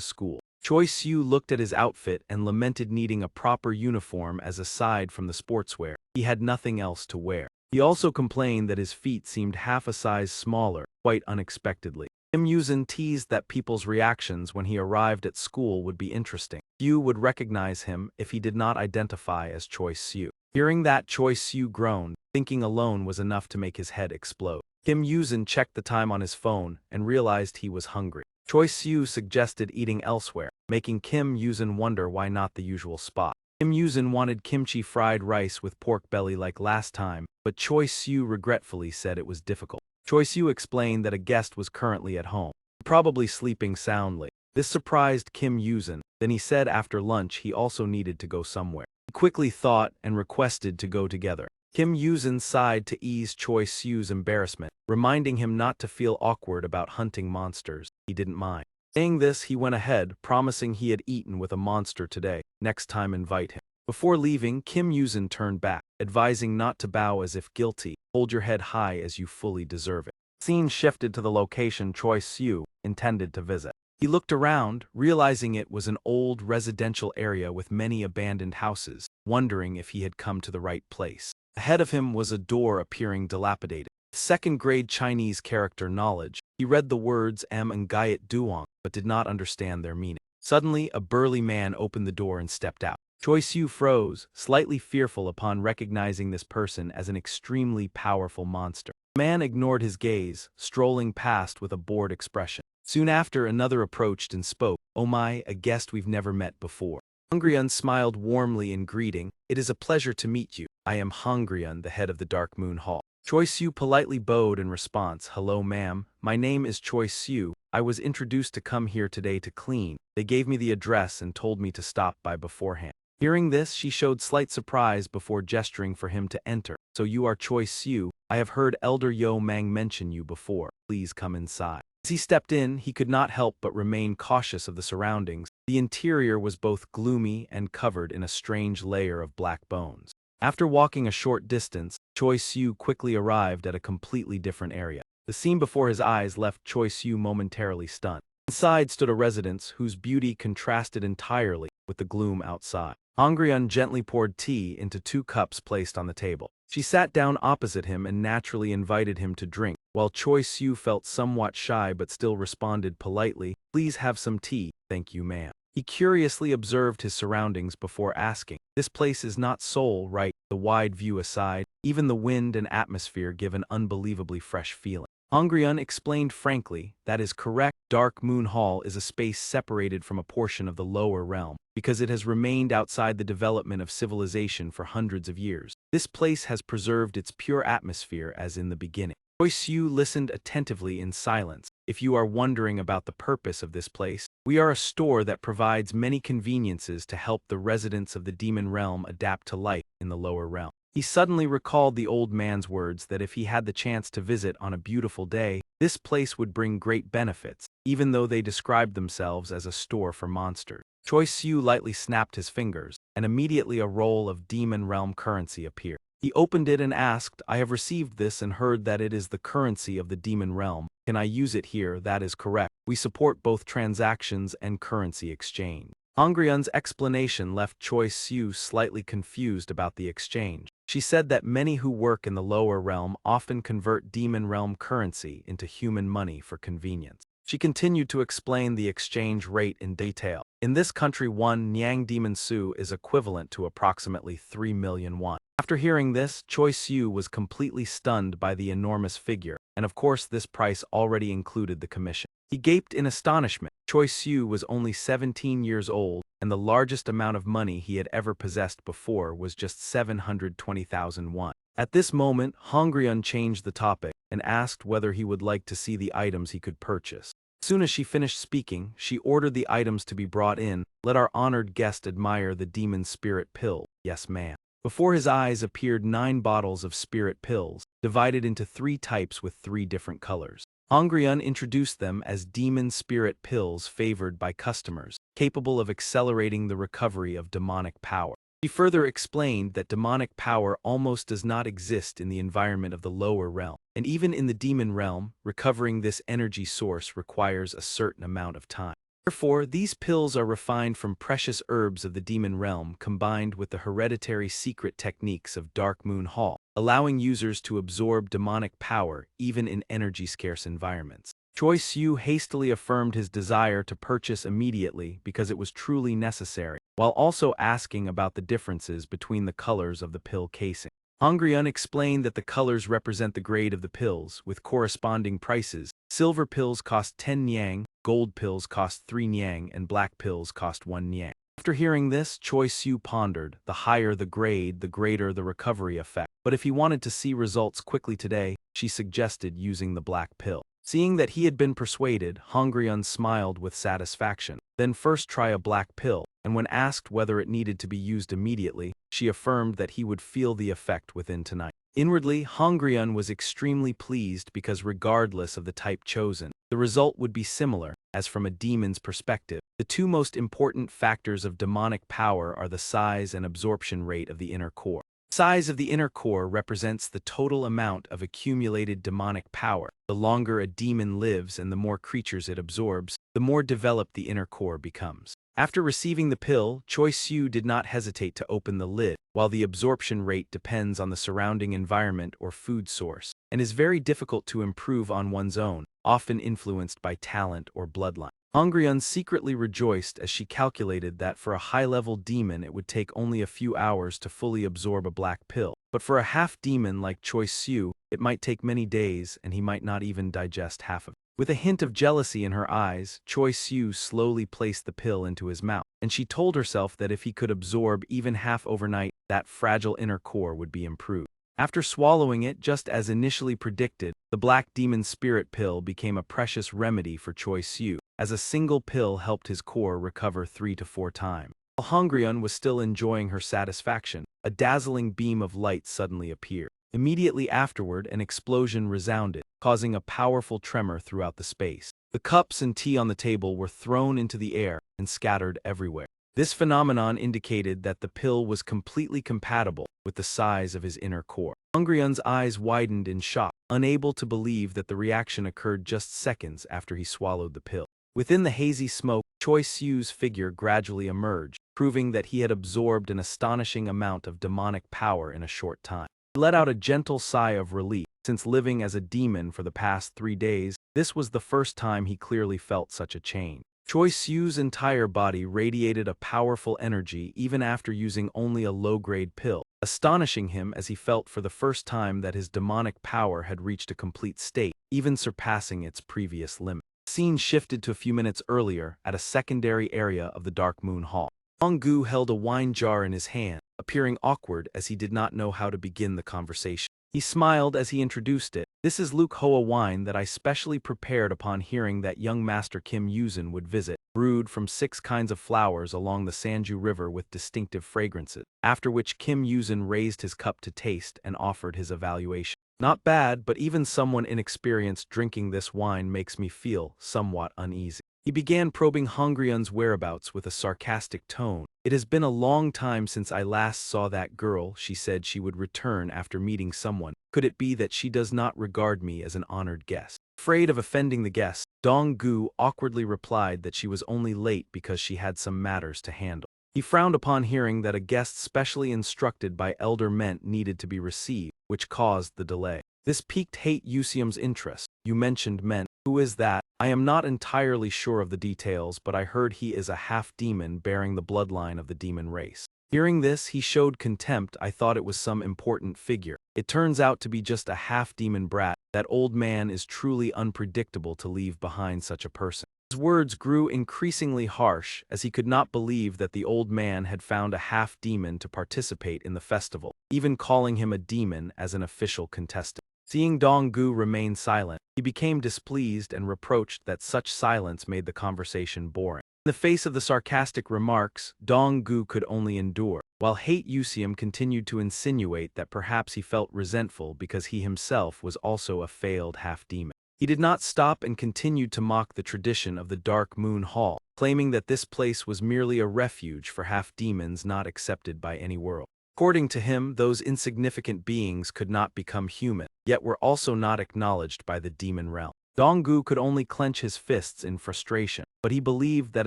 school. Choi Siu looked at his outfit and lamented needing a proper uniform as aside from the sportswear, he had nothing else to wear. He also complained that his feet seemed half a size smaller, quite unexpectedly. Kim Yuzin teased that people's reactions when he arrived at school would be interesting. Few would recognize him if he did not identify as Choi Siu. Hearing that, Choi Siu groaned, thinking alone was enough to make his head explode. Kim Yuzin checked the time on his phone and realized he was hungry. Choi Siu suggested eating elsewhere, making Kim Yuzin wonder why not the usual spot. Kim Yuzin wanted kimchi fried rice with pork belly like last time, but Choi Soo regretfully said it was difficult. Choi Soo explained that a guest was currently at home, probably sleeping soundly. This surprised Kim Yuzin. Then he said after lunch he also needed to go somewhere. He quickly thought and requested to go together. Kim Yuzin sighed to ease Choi Soo's embarrassment, reminding him not to feel awkward about hunting monsters. He didn't mind. Saying this, he went ahead, promising he had eaten with a monster today. Next time invite him. Before leaving, Kim Yuzin turned back, advising not to bow as if guilty. Hold your head high as you fully deserve it. Scene shifted to the location Choi Soo intended to visit. He looked around, realizing it was an old residential area with many abandoned houses, wondering if he had come to the right place. Ahead of him was a door appearing dilapidated. Second-grade Chinese character knowledge, he read the words M and Gayet Duong, but did not understand their meaning. Suddenly, a burly man opened the door and stepped out. Choi Soo froze, slightly fearful upon recognizing this person as an extremely powerful monster. The man ignored his gaze, strolling past with a bored expression. Soon after, another approached and spoke. "Oh my, a guest we've never met before." Hongryun smiled warmly in greeting. "It is a pleasure to meet you. I am Hongryun, the head of the Dark Moon Hall." Choi Soo politely bowed in response. "Hello ma'am, my name is Choi Soo. I was introduced to come here today to clean. They gave me the address and told me to stop by beforehand." Hearing this, she showed slight surprise before gesturing for him to enter. "So you are Choi Soo. I have heard Elder Yo Mang mention you before. Please come inside." As he stepped in, he could not help but remain cautious of the surroundings. The interior was both gloomy and covered in a strange layer of black bones. After walking a short distance, Choi Soo quickly arrived at a completely different area. The scene before his eyes left Choi Soo momentarily stunned. Inside stood a residence whose beauty contrasted entirely with the gloom outside. Hongryun gently poured tea into 2 cups placed on the table. She sat down opposite him and naturally invited him to drink, while Choi Soo felt somewhat shy but still responded politely, "Please have some tea, thank you ma'am." He curiously observed his surroundings before asking, "This place is not Seoul, right?" The wide view aside, even the wind and atmosphere give an unbelievably fresh feeling. Hongryun explained frankly, "That is correct. Dark Moon Hall is a space separated from a portion of the lower realm, because it has remained outside the development of civilization for hundreds of years. This place has preserved its pure atmosphere as in the beginning." Choi Soo listened attentively in silence. "If you are wondering about the purpose of this place, we are a store that provides many conveniences to help the residents of the demon realm adapt to life in the lower realm." He suddenly recalled the old man's words that if he had the chance to visit on a beautiful day, this place would bring great benefits, even though they described themselves as a store for monsters. Choi Soo lightly snapped his fingers, and immediately a roll of demon realm currency appeared. He opened it and asked, "I have received this and heard that it is the currency of the demon realm. Can I use it here?" "That is correct. We support both transactions and currency exchange." Hongryun's explanation left Choi Soo slightly confused about the exchange. She said that many who work in the lower realm often convert demon realm currency into human money for convenience. She continued to explain the exchange rate in detail. In this country, 1 Nyang Demon Su is equivalent to approximately 3 million won. After hearing this, Choi Soo was completely stunned by the enormous figure, and of course this price already included the commission. He gaped in astonishment. Choi Soo was only 17 years old, and the largest amount of money he had ever possessed before was just 720,000 won. At this moment, Hongryun changed the topic and asked whether he would like to see the items he could purchase. As soon as she finished speaking, she ordered the items to be brought in. "Let our honored guest admire the demon spirit pill." "Yes, ma'am." Before his eyes appeared 9 bottles of spirit pills, divided into 3 types with 3 different colors. Hongryun introduced them as demon spirit pills favored by customers, capable of accelerating the recovery of demonic power. She further explained that demonic power almost does not exist in the environment of the lower realm, and even in the demon realm, recovering this energy source requires a certain amount of time. Therefore, these pills are refined from precious herbs of the demon realm combined with the hereditary secret techniques of Dark Moon Hall, allowing users to absorb demonic power even in energy-scarce environments. Choi Soo hastily affirmed his desire to purchase immediately because it was truly necessary, while also asking about the differences between the colors of the pill casing. Hongryun explained that the colors represent the grade of the pills, with corresponding prices. Silver pills cost 10 nyang, gold pills cost 3 nyang, and black pills cost 1 nyang. After hearing this, Choi Siu pondered, the higher the grade, the greater the recovery effect. But if he wanted to see results quickly today, she suggested using the black pill. Seeing that he had been persuaded, Hongryun smiled with satisfaction. Then first try a black pill, and when asked whether it needed to be used immediately, she affirmed that he would feel the effect within tonight. Inwardly, Hongryun was extremely pleased because regardless of the type chosen, the result would be similar, as from a demon's perspective. The two most important factors of demonic power are the size and absorption rate of the inner core. The size of the inner core represents the total amount of accumulated demonic power. The longer a demon lives and the more creatures it absorbs, the more developed the inner core becomes. After receiving the pill, Choi Siu did not hesitate to open the lid. While the absorption rate depends on the surrounding environment or food source, and is very difficult to improve on one's own, often influenced by talent or bloodline. Hongryun secretly rejoiced as she calculated that for a high-level demon it would take only a few hours to fully absorb a black pill, but for a half-demon like Choi Siu, it might take many days and he might not even digest half of it. With a hint of jealousy in her eyes, Choi Siu slowly placed the pill into his mouth, and she told herself that if he could absorb even half overnight, that fragile inner core would be improved. After swallowing it just as initially predicted, the Black Demon Spirit Pill became a precious remedy for Choi Siu, as a single pill helped his core recover 3 to 4 times. While Hongryun was still enjoying her satisfaction, a dazzling beam of light suddenly appeared. Immediately afterward, an explosion resounded, causing a powerful tremor throughout the space. The cups and tea on the table were thrown into the air and scattered everywhere. This phenomenon indicated that the pill was completely compatible with the size of his inner core. Hongryun's eyes widened in shock, unable to believe that the reaction occurred just seconds after he swallowed the pill. Within the hazy smoke, Choi Siu's figure gradually emerged, proving that he had absorbed an astonishing amount of demonic power in a short time. He let out a gentle sigh of relief. Since living as a demon for the past 3 days, this was the first time he clearly felt such a change. Choi Siu's entire body radiated a powerful energy even after using only a low-grade pill, astonishing him as he felt for the first time that his demonic power had reached a complete state, even surpassing its previous limit. The scene shifted to a few minutes earlier at a secondary area of the Dark Moon Hall. Dong-gu held a wine jar in his hand, appearing awkward as he did not know how to begin the conversation. He smiled as he introduced it. "This is Luke Hoa wine that I specially prepared upon hearing that young Master Kim Yuzin would visit, brewed from 6 kinds of flowers along the Sanju River with distinctive fragrances," after which Kim Yuzin raised his cup to taste and offered his evaluation. "Not bad, but even someone inexperienced drinking this wine makes me feel somewhat uneasy." He began probing Hongryun's whereabouts with a sarcastic tone. "It has been a long time since I last saw that girl. She said she would return after meeting someone. Could it be that she does not regard me as an honored guest?" Afraid of offending the guest, Dong-gu awkwardly replied that she was only late because she had some matters to handle. He frowned upon hearing that a guest specially instructed by Elder Ment needed to be received, which caused the delay. This piqued Hate Yusium's interest. "You mentioned Ment. Who is that? I am not entirely sure of the details, but I heard he is a half-demon bearing the bloodline of the demon race." Hearing this, he showed contempt. "I thought it was some important figure. It turns out to be just a half-demon brat. That old man is truly unpredictable to leave behind such a person." His words grew increasingly harsh as he could not believe that the old man had found a half-demon to participate in the festival, even calling him a demon as an official contestant. Seeing Dong-gu remain silent, he became displeased and reproached that such silence made the conversation boring. In the face of the sarcastic remarks, Dong-gu could only endure, while Hate Yusium continued to insinuate that perhaps he felt resentful because he himself was also a failed half-demon. He did not stop and continued to mock the tradition of the Dark Moon Hall, claiming that this place was merely a refuge for half-demons not accepted by any world. According to him, those insignificant beings could not become human, yet were also not acknowledged by the demon realm. Dong-gu could only clench his fists in frustration, but he believed that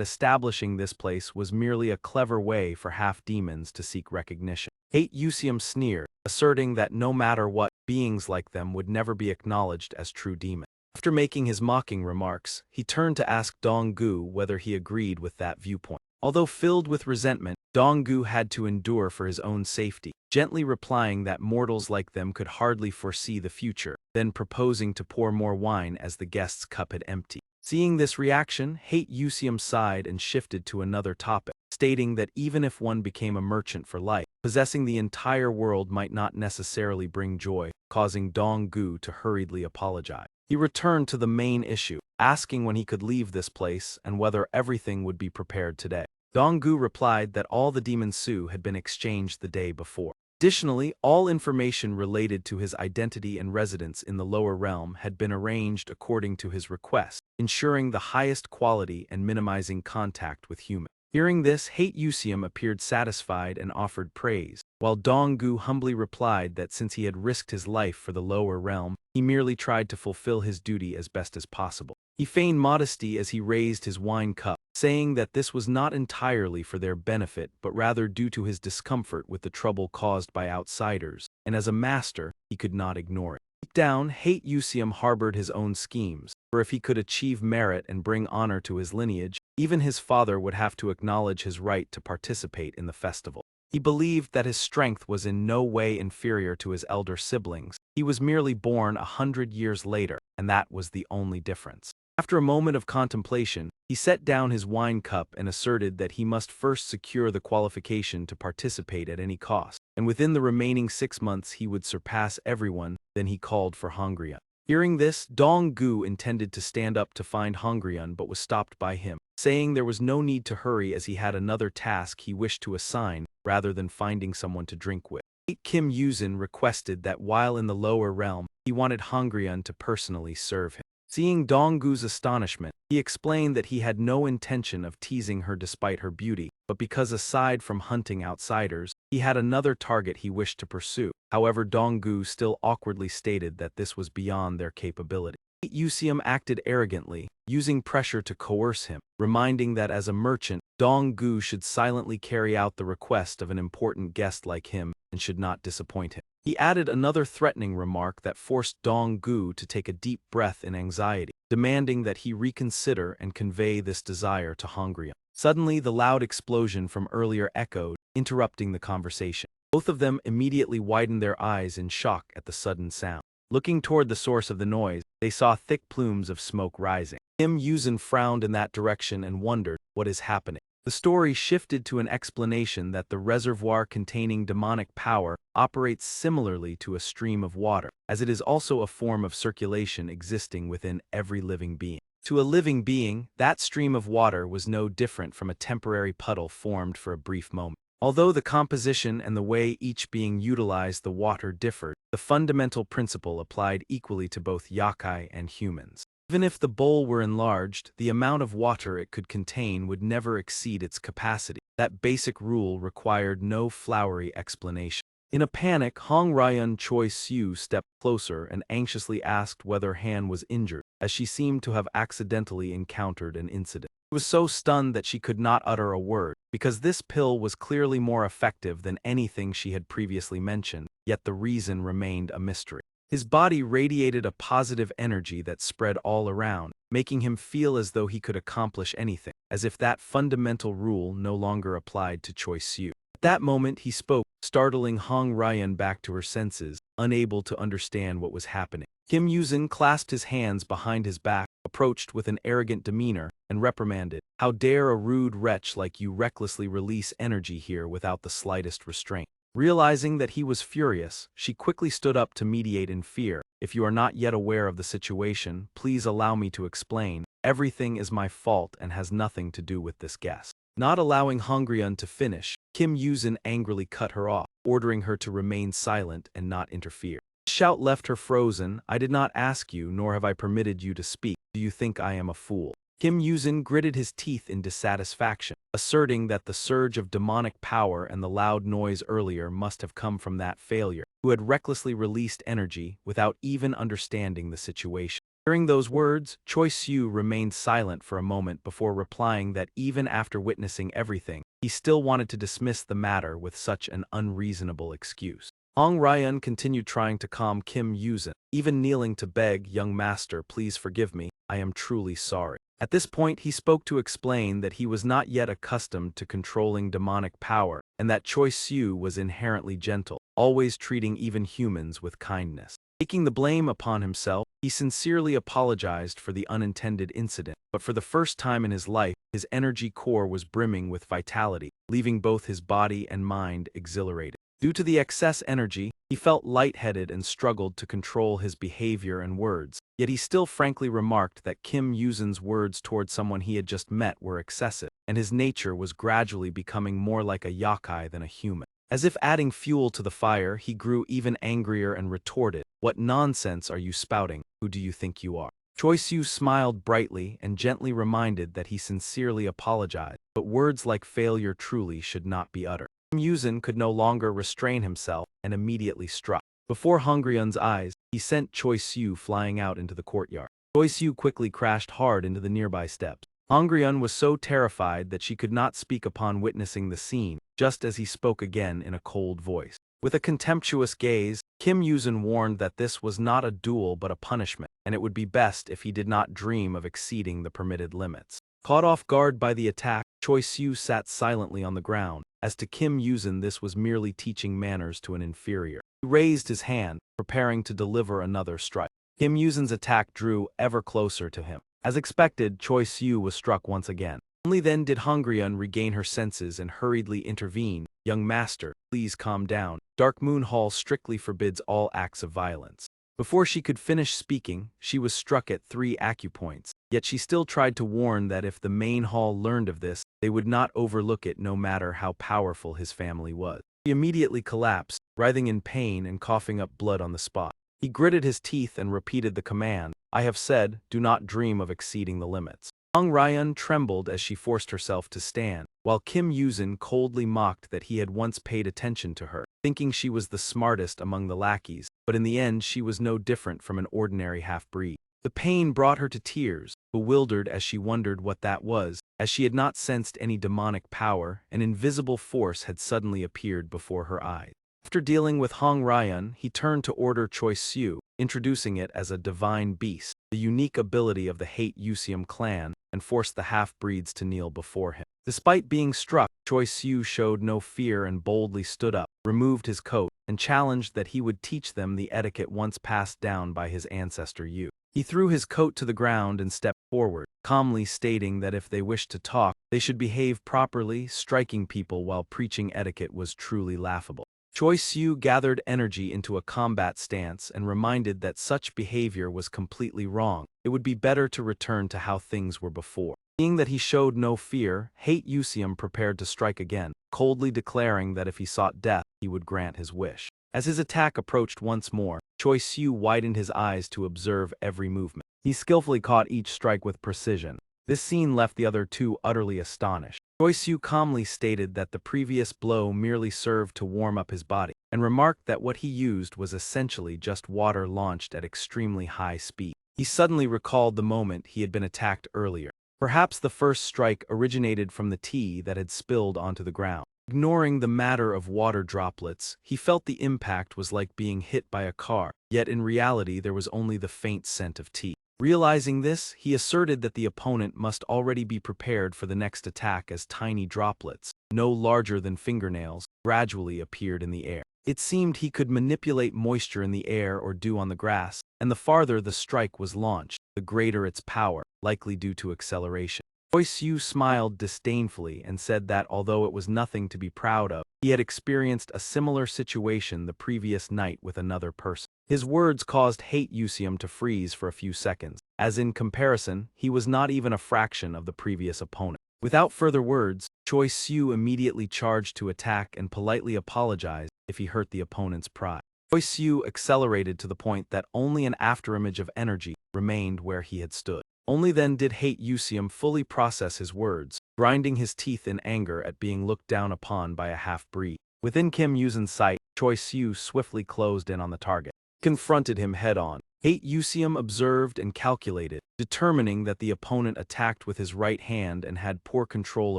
establishing this place was merely a clever way for half-demons to seek recognition. Hate Yusium sneered, asserting that no matter what, beings like them would never be acknowledged as true demons. After making his mocking remarks, he turned to ask Dong-gu whether he agreed with that viewpoint. Although filled with resentment, Dong-gu had to endure for his own safety, gently replying that mortals like them could hardly foresee the future, then proposing to pour more wine as the guest's cup had emptied. Seeing this reaction, Hate Yusium sighed and shifted to another topic. stating that even if one became a merchant for life, possessing the entire world might not necessarily bring joy, causing Dong-gu to hurriedly apologize. He returned to the main issue, asking when he could leave this place and whether everything would be prepared today. Dong-gu replied that all the demon Su had been exchanged the day before. Additionally, all information related to his identity and residence in the lower realm had been arranged according to his request, ensuring the highest quality and minimizing contact with humans. Hearing this, Hate Usium appeared satisfied and offered praise, while Dong-gu humbly replied that since he had risked his life for the lower realm, he merely tried to fulfill his duty as best as possible. He feigned modesty as he raised his wine cup, saying that this was not entirely for their benefit but rather due to his discomfort with the trouble caused by outsiders, and as a master, he could not ignore it. Deep down, Hate Usium harbored his own schemes, for if he could achieve merit and bring honor to his lineage, even his father would have to acknowledge his right to participate in the festival. He believed that his strength was in no way inferior to his elder siblings. He was merely born 100 years later, and that was the only difference. After a moment of contemplation, he set down his wine cup and asserted that he must first secure the qualification to participate at any cost, and within the remaining 6 months he would surpass everyone. Then he called for Hongryun. Hearing this, Dong-gu intended to stand up to find Hongryun but was stopped by him, saying there was no need to hurry as he had another task he wished to assign rather than finding someone to drink with. Kim Yuzin requested that while in the lower realm, he wanted Hongryun to personally serve him. Seeing Dong-gu's astonishment, he explained that he had no intention of teasing her despite her beauty, but because aside from hunting outsiders, he had another target he wished to pursue. However, Dong-gu still awkwardly stated that this was beyond their capability. Usium acted arrogantly, using pressure to coerce him, reminding that as a merchant, Dong-gu should silently carry out the request of an important guest like him and should not disappoint him. He added another threatening remark that forced Dong-gu to take a deep breath in anxiety, demanding that he reconsider and convey this desire to Hongryun. Suddenly, the loud explosion from earlier echoed, interrupting the conversation. Both of them immediately widened their eyes in shock at the sudden sound. Looking toward the source of the noise, they saw thick plumes of smoke rising. Kim Yuzin frowned in that direction and wondered, what is happening? The story shifted to an explanation that the reservoir containing demonic power operates similarly to a stream of water, as it is also a form of circulation existing within every living being. To a living being, that stream of water was no different from a temporary puddle formed for a brief moment. Although the composition and the way each being utilized the water differed, the fundamental principle applied equally to both yokai and humans. Even if the bowl were enlarged, the amount of water it could contain would never exceed its capacity. That basic rule required no flowery explanation. In a panic, Hongryun Choi Siu stepped closer and anxiously asked whether Han was injured, as she seemed to have accidentally encountered an incident. She was so stunned that she could not utter a word, because this pill was clearly more effective than anything she had previously mentioned, yet the reason remained a mystery. His body radiated a positive energy that spread all around, making him feel as though he could accomplish anything, as if that fundamental rule no longer applied to Choi Siu. At that moment he spoke, startling Hongryun back to her senses, unable to understand what was happening. Kim Yuzin clasped his hands behind his back, approached with an arrogant demeanor, and reprimanded, "How dare a rude wretch like you recklessly release energy here without the slightest restraint?" Realizing that he was furious, she quickly stood up to mediate in fear. "If you are not yet aware of the situation, please allow me to explain. Everything is my fault and has nothing to do with this guest." Not allowing Hongryun to finish, Kim Yuzin angrily cut her off, ordering her to remain silent and not interfere. The shout left her frozen. "I did not ask you, nor have I permitted you to speak. Do you think I am a fool?" Kim Yuzin gritted his teeth in dissatisfaction, asserting that the surge of demonic power and the loud noise earlier must have come from that failure, who had recklessly released energy without even understanding the situation. Hearing those words, Choi Siu remained silent for a moment before replying that even after witnessing everything, he still wanted to dismiss the matter with such an unreasonable excuse. Hongryun continued trying to calm Kim Yuzin, even kneeling to beg, "Young master, please forgive me, I am truly sorry." At this point he spoke to explain that he was not yet accustomed to controlling demonic power, and that Choi Siu was inherently gentle, always treating even humans with kindness. Taking the blame upon himself, he sincerely apologized for the unintended incident, but for the first time in his life, his energy core was brimming with vitality, leaving both his body and mind exhilarated. Due to the excess energy, he felt lightheaded and struggled to control his behavior and words, yet he still frankly remarked that Kim Yuzin's words toward someone he had just met were excessive, and his nature was gradually becoming more like a yokai than a human. As if adding fuel to the fire, he grew even angrier and retorted, "What nonsense are you spouting? Who do you think you are?" Choi Siu smiled brightly and gently reminded that he sincerely apologized, but words like failure truly should not be uttered. Kim Yuzin could no longer restrain himself and immediately struck. Before Hongryun's eyes, he sent Choi Siu flying out into the courtyard. Choi Siu quickly crashed hard into the nearby steps. Hongryun was so terrified that she could not speak upon witnessing the scene, just as he spoke again in a cold voice. With a contemptuous gaze, Kim Yuzin warned that this was not a duel but a punishment, and it would be best if he did not dream of exceeding the permitted limits. Caught off guard by the attack, Choi Siu sat silently on the ground. As to Kim Yuzin, this was merely teaching manners to an inferior. He raised his hand, preparing to deliver another strike. Kim Yuzin's attack drew ever closer to him. As expected, Choi Siu was struck once again. Only then did Hongryun regain her senses and hurriedly intervene. "Young master, please calm down. Dark Moon Hall strictly forbids all acts of violence." Before she could finish speaking, she was struck at 3 acupoints, yet she still tried to warn that if the main hall learned of this, they would not overlook it no matter how powerful his family was. He immediately collapsed, writhing in pain and coughing up blood on the spot. He gritted his teeth and repeated the command, "I have said, do not dream of exceeding the limits." Hongryun trembled as she forced herself to stand, while Kim Yuzin coldly mocked that he had once paid attention to her, thinking she was the smartest among the lackeys, but in the end she was no different from an ordinary half-breed. The pain brought her to tears, bewildered as she wondered what that was. As she had not sensed any demonic power, an invisible force had suddenly appeared before her eyes. After dealing with Hongryun, he turned to order Choi Siu, introducing it as a divine beast, the unique ability of the Hate Usium clan, and forced the half-breeds to kneel before him. Despite being struck, Choi Siu showed no fear and boldly stood up, removed his coat, and challenged that he would teach them the etiquette once passed down by his ancestor Yu. He threw his coat to the ground and stepped forward, calmly stating that if they wished to talk, they should behave properly. Striking people while preaching etiquette was truly laughable. Choi Siu gathered energy into a combat stance and reminded that such behavior was completely wrong. It would be better to return to how things were before. Seeing that he showed no fear, Hate Usium prepared to strike again, coldly declaring that if he sought death, he would grant his wish. As his attack approached once more, Choi Siu widened his eyes to observe every movement. He skillfully caught each strike with precision. This scene left the other two utterly astonished. Choi Siu calmly stated that the previous blow merely served to warm up his body, and remarked that what he used was essentially just water launched at extremely high speed. He suddenly recalled the moment he had been attacked earlier. Perhaps the first strike originated from the tea that had spilled onto the ground. Ignoring the matter of water droplets, he felt the impact was like being hit by a car, yet in reality there was only the faint scent of tea. Realizing this, he asserted that the opponent must already be prepared for the next attack as tiny droplets, no larger than fingernails, gradually appeared in the air. It seemed he could manipulate moisture in the air or dew on the grass, and the farther the strike was launched, the greater its power, likely due to acceleration. Choi Siu smiled disdainfully and said that although it was nothing to be proud of, he had experienced a similar situation the previous night with another person. His words caused Hate Usium to freeze for a few seconds, as in comparison, he was not even a fraction of the previous opponent. Without further words, Choi Siu immediately charged to attack and politely apologized if he hurt the opponent's pride. Choi Siu accelerated to the point that only an afterimage of energy remained where he had stood. Only then did Hate Usium fully process his words, grinding his teeth in anger at being looked down upon by a half-breed. Within Kim Yuzin's sight, Choi Siu swiftly closed in on the target. Confronted him head-on. Hate Usium observed and calculated, determining that the opponent attacked with his right hand and had poor control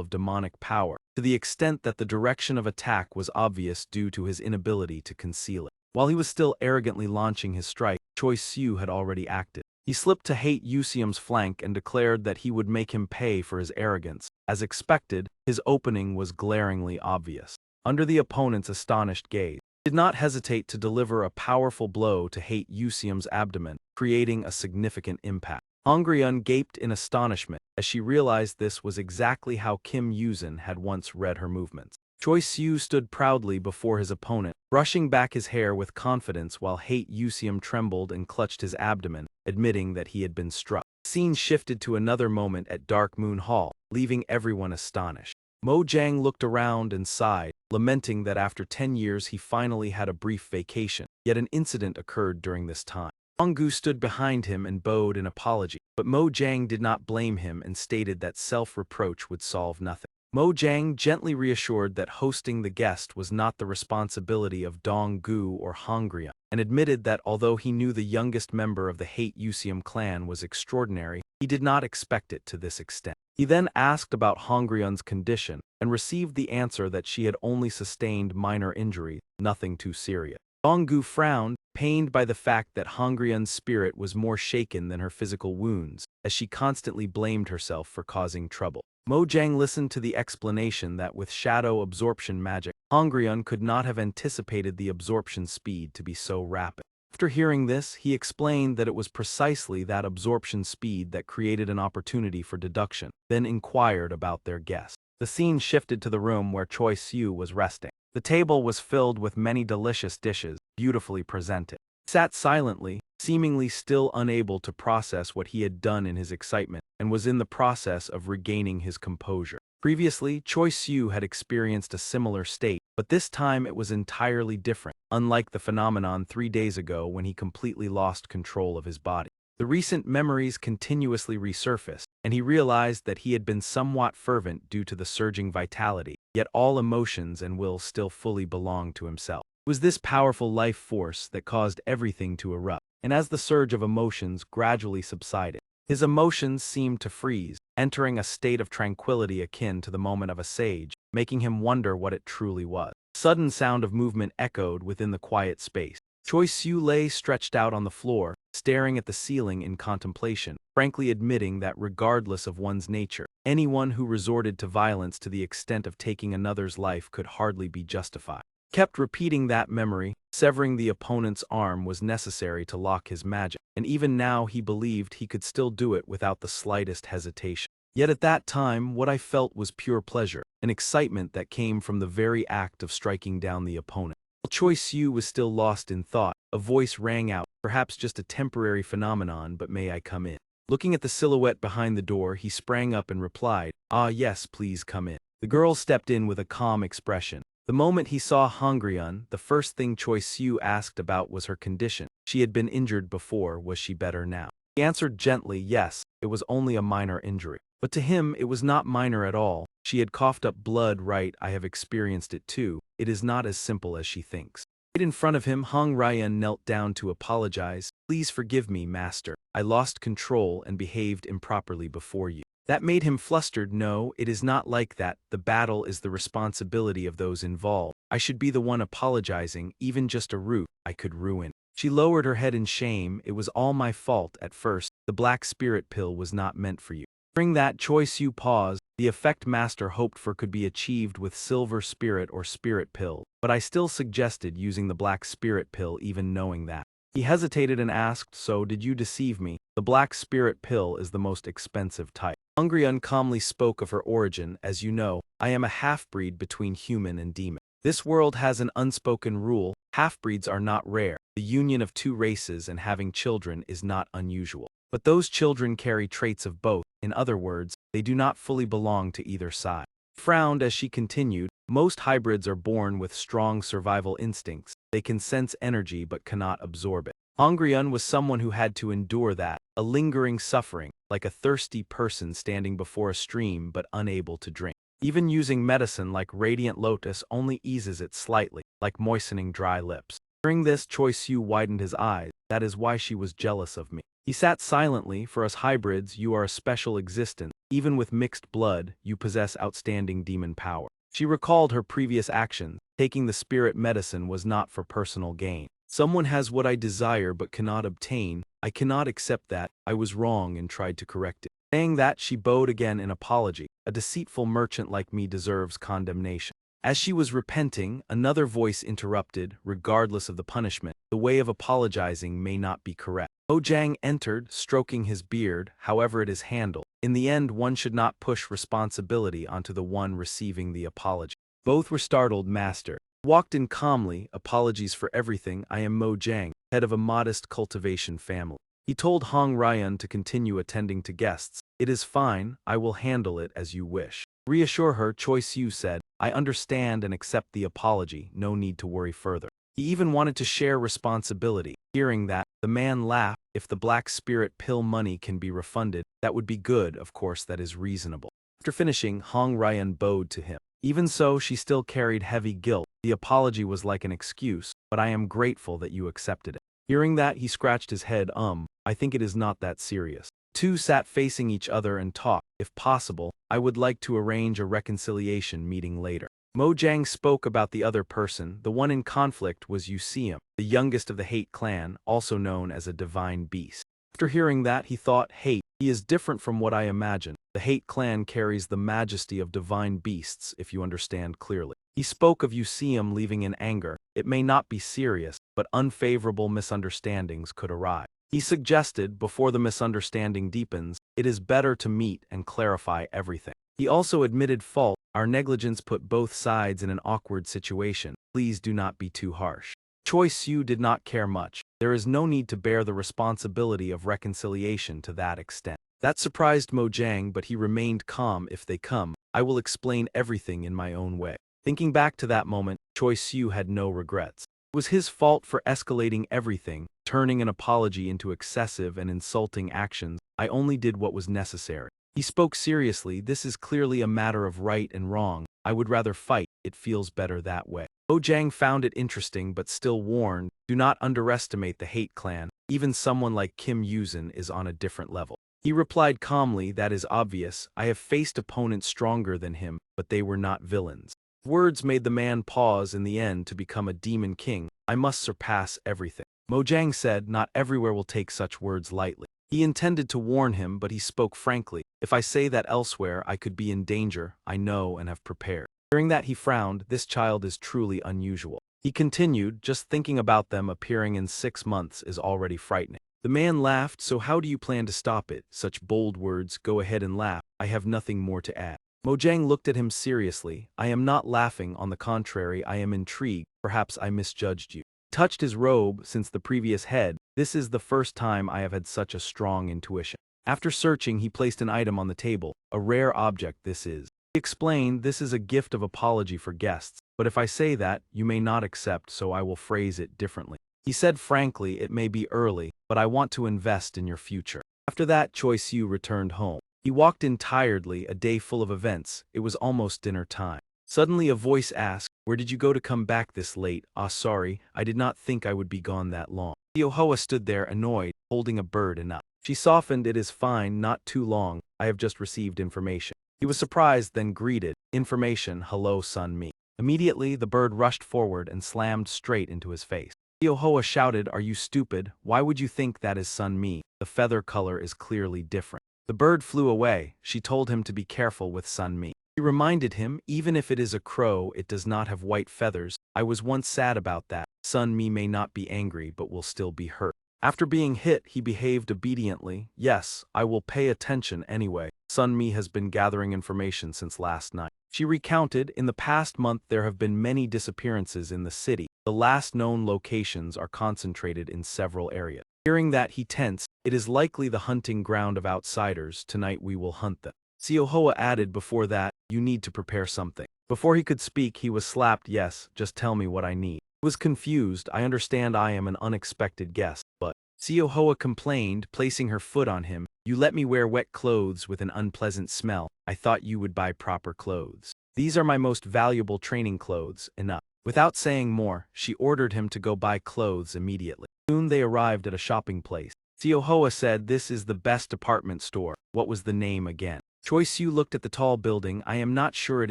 of demonic power, to the extent that the direction of attack was obvious due to his inability to conceal it. While he was still arrogantly launching his strike, Choi Siu had already acted. He slipped to Hate Usium's flank and declared that he would make him pay for his arrogance. As expected, his opening was glaringly obvious. Under the opponent's astonished gaze, Did not hesitate to deliver a powerful blow to Hate Yusium's abdomen, creating a significant impact. Hongryun gaped in astonishment as she realized this was exactly how Kim Yuzin had once read her movements. Choi Siu stood proudly before his opponent, brushing back his hair with confidence while Hate Yusium trembled and clutched his abdomen, admitting that he had been struck. The scene shifted to another moment at Dark Moon Hall, leaving everyone astonished. Mo Jiang looked around and sighed, lamenting that after 10 years he finally had a brief vacation, yet an incident occurred during this time. Honggu stood behind him and bowed in apology, but Mo Jiang did not blame him and stated that self-reproach would solve nothing. Mo Jiang gently reassured that hosting the guest was not the responsibility of Dong Gu or Hongryun, and admitted that although he knew the youngest member of the Hate Yusium clan was extraordinary, he did not expect it to this extent. He then asked about Hongryun's condition, and received the answer that she had only sustained minor injury, nothing too serious. Dong Gu frowned, pained by the fact that Hongryun's spirit was more shaken than her physical wounds, as she constantly blamed herself for causing trouble. Mo Jiang listened to the explanation that with shadow absorption magic, Hongryun could not have anticipated the absorption speed to be so rapid. After hearing this, he explained that it was precisely that absorption speed that created an opportunity for deduction, then inquired about their guest. The scene shifted to the room where Choi Siu was resting. The table was filled with many delicious dishes, beautifully presented. He sat silently, seemingly still unable to process what he had done in his excitement, and was in the process of regaining his composure. Previously, Choi Siu had experienced a similar state, but this time it was entirely different, unlike the phenomenon 3 days ago when he completely lost control of his body. The recent memories continuously resurfaced, and he realized that he had been somewhat fervent due to the surging vitality, yet all emotions and will still fully belonged to himself. It was this powerful life force that caused everything to erupt, and as the surge of emotions gradually subsided, his emotions seemed to freeze, entering a state of tranquility akin to the moment of a sage, making him wonder what it truly was. A sudden sound of movement echoed within the quiet space. Choi Siu lay stretched out on the floor, staring at the ceiling in contemplation, frankly admitting that regardless of one's nature, anyone who resorted to violence to the extent of taking another's life could hardly be justified. Kept repeating that memory, severing the opponent's arm was necessary to lock his magic, and even now he believed he could still do it without the slightest hesitation. Yet at that time, what I felt was pure pleasure, an excitement that came from the very act of striking down the opponent. While Choi Siu was still lost in thought, a voice rang out, perhaps just a temporary phenomenon, but may I come in? Looking at the silhouette behind the door, he sprang up and replied, "Ah yes, please come in." The girl stepped in with a calm expression. The moment he saw Hongryun, the first thing Choi Siu asked about was her condition. She had been injured before, was she better now? He answered gently, yes, it was only a minor injury. But to him, it was not minor at all. She had coughed up blood, right? I have experienced it too. It is not as simple as she thinks. Right in front of him, Hongryun knelt down to apologize. Please forgive me, master. I lost control and behaved improperly before you. That made him flustered. No, it is not like that. The battle is the responsibility of those involved. I should be the one apologizing, even just a root I could ruin. She lowered her head in shame. It was all my fault at first. The black spirit pill was not meant for you. During that, Choi Siu paused. The effect master hoped for could be achieved with silver spirit or spirit pill, but I still suggested using the black spirit pill even knowing that. He hesitated and asked, so did you deceive me? The black spirit pill is the most expensive type. Hongryun calmly spoke of her origin. As you know, I am a half-breed between human and demon. This world has an unspoken rule. Half-breeds are not rare. The union of two races and having children is not unusual. But those children carry traits of both. In other words, they do not fully belong to either side. Frowned as she continued, most hybrids are born with strong survival instincts. They can sense energy but cannot absorb it. Hongryun was someone who had to endure that, a lingering suffering, like a thirsty person standing before a stream but unable to drink. Even using medicine like Radiant Lotus only eases it slightly, like moistening dry lips. During this, Choi Siu widened his eyes. That is why she was jealous of me. He sat silently. For us hybrids, you are a special existence. Even with mixed blood, you possess outstanding demon power. She recalled her previous actions. Taking the spirit medicine was not for personal gain. Someone has what I desire but cannot obtain. I cannot accept that. I was wrong and tried to correct it. Saying that, she bowed again in apology. A deceitful merchant like me deserves condemnation. As she was repenting, another voice interrupted, regardless of the punishment. The way of apologizing may not be correct. Mojang entered, stroking his beard, however it is handled. In the end, one should not push responsibility onto the one receiving the apology. Both were startled. Master walked in calmly. Apologies for everything. I am Mojang, head of a modest cultivation family. He told Hong Ryan to continue attending to guests. It is fine, I will handle it as you wish. Reassure her, Choi Siu said. I understand and accept the apology, no need to worry further. He even wanted to share responsibility. Hearing that, the man laughed. If the black spirit pill money can be refunded, that would be good, of course that is reasonable. After finishing, Hong Ryan bowed to him. Even so, she still carried heavy guilt. The apology was like an excuse, but I am grateful that you accepted it. Hearing that, he scratched his head. I think it is not that serious. Two sat facing each other and talked. If possible, I would like to arrange a reconciliation meeting later. Mojang spoke about the other person. The one in conflict was Useum, the youngest of the Hate clan, also known as a divine beast. After hearing that, he thought, Hate, he is different from what I imagined. The Hate clan carries the majesty of divine beasts, if you understand clearly. He spoke of Useum leaving in anger. It may not be serious, but unfavorable misunderstandings could arise. He suggested, before the misunderstanding deepens, it is better to meet and clarify everything. He also admitted fault. Our negligence put both sides in an awkward situation. Please do not be too harsh. Choi Siu did not care much. There is no need to bear the responsibility of reconciliation to that extent. That surprised Mojang, but he remained calm. If they come, I will explain everything in my own way. Thinking back to that moment, Choi Siu had no regrets. It was his fault for escalating everything, turning an apology into excessive and insulting actions. I only did what was necessary. He spoke seriously. This is clearly a matter of right and wrong. I would rather fight. It feels better that way. Mojang found it interesting but still warned, do not underestimate the Hate clan. Even someone like Kim Yuzin is on a different level. He replied calmly, that is obvious. I have faced opponents stronger than him, but they were not villains. Words made the man pause. In the end, to become a demon king, I must surpass everything. Mojang said, not everywhere will take such words lightly. He intended to warn him, but he spoke frankly. If I say that elsewhere, I could be in danger. I know and have prepared. Hearing that, he frowned. This child is truly unusual. He continued, just thinking about them appearing in 6 months is already frightening. The man laughed. So how do you plan to stop it? Such bold words. Go ahead and laugh. I have nothing more to add. Mojang looked at him seriously. I am not laughing. On the contrary, I am intrigued. Perhaps I misjudged you. Touched his robe. Since the previous head, this is the first time I have had such a strong intuition. After searching, he placed an item on the table. A rare object this is. He explained, this is a gift of apology for guests, but if I say that, you may not accept, so I will phrase it differently. He said frankly, it may be early, but I want to invest in your future. After that, Choi Siu returned home. He walked in tiredly, a day full of events. It was almost dinner time. Suddenly a voice asked, where did you go to come back this late? Sorry, I did not think I would be gone that long. Yahello stood there annoyed, holding a bird enough. She softened, it is fine, not too long, I have just received information. He was surprised, then greeted, information, hello son me. Immediately, the bird rushed forward and slammed straight into his face. Yahello shouted, are you stupid? Why would you think that is son me? The feather color is clearly different. The bird flew away. She told him to be careful with son me. He reminded him, even if it is a crow, it does not have white feathers. I was once sad about that. Son me may not be angry, but will still be hurt. After being hit, he behaved obediently. Yes, I will pay attention anyway. Sun Mi has been gathering information since last night. She recounted, in the past month there have been many disappearances in the city. The last known locations are concentrated in several areas. Hearing that, he tensed. It is likely the hunting ground of outsiders. Tonight we will hunt them. Siohoa added, before that, you need to prepare something. Before he could speak, he was slapped. Yes, just tell me what I need. He was confused. I understand I am an unexpected guest, but Siohoa complained, placing her foot on him. You let me wear wet clothes with an unpleasant smell. I thought you would buy proper clothes. These are my most valuable training clothes. Enough. Without saying more, she ordered him to go buy clothes immediately. Soon they arrived at a shopping place. Siohoa said, this is the best department store. What was the name again? Choi Siu looked at the tall building. I am not sure it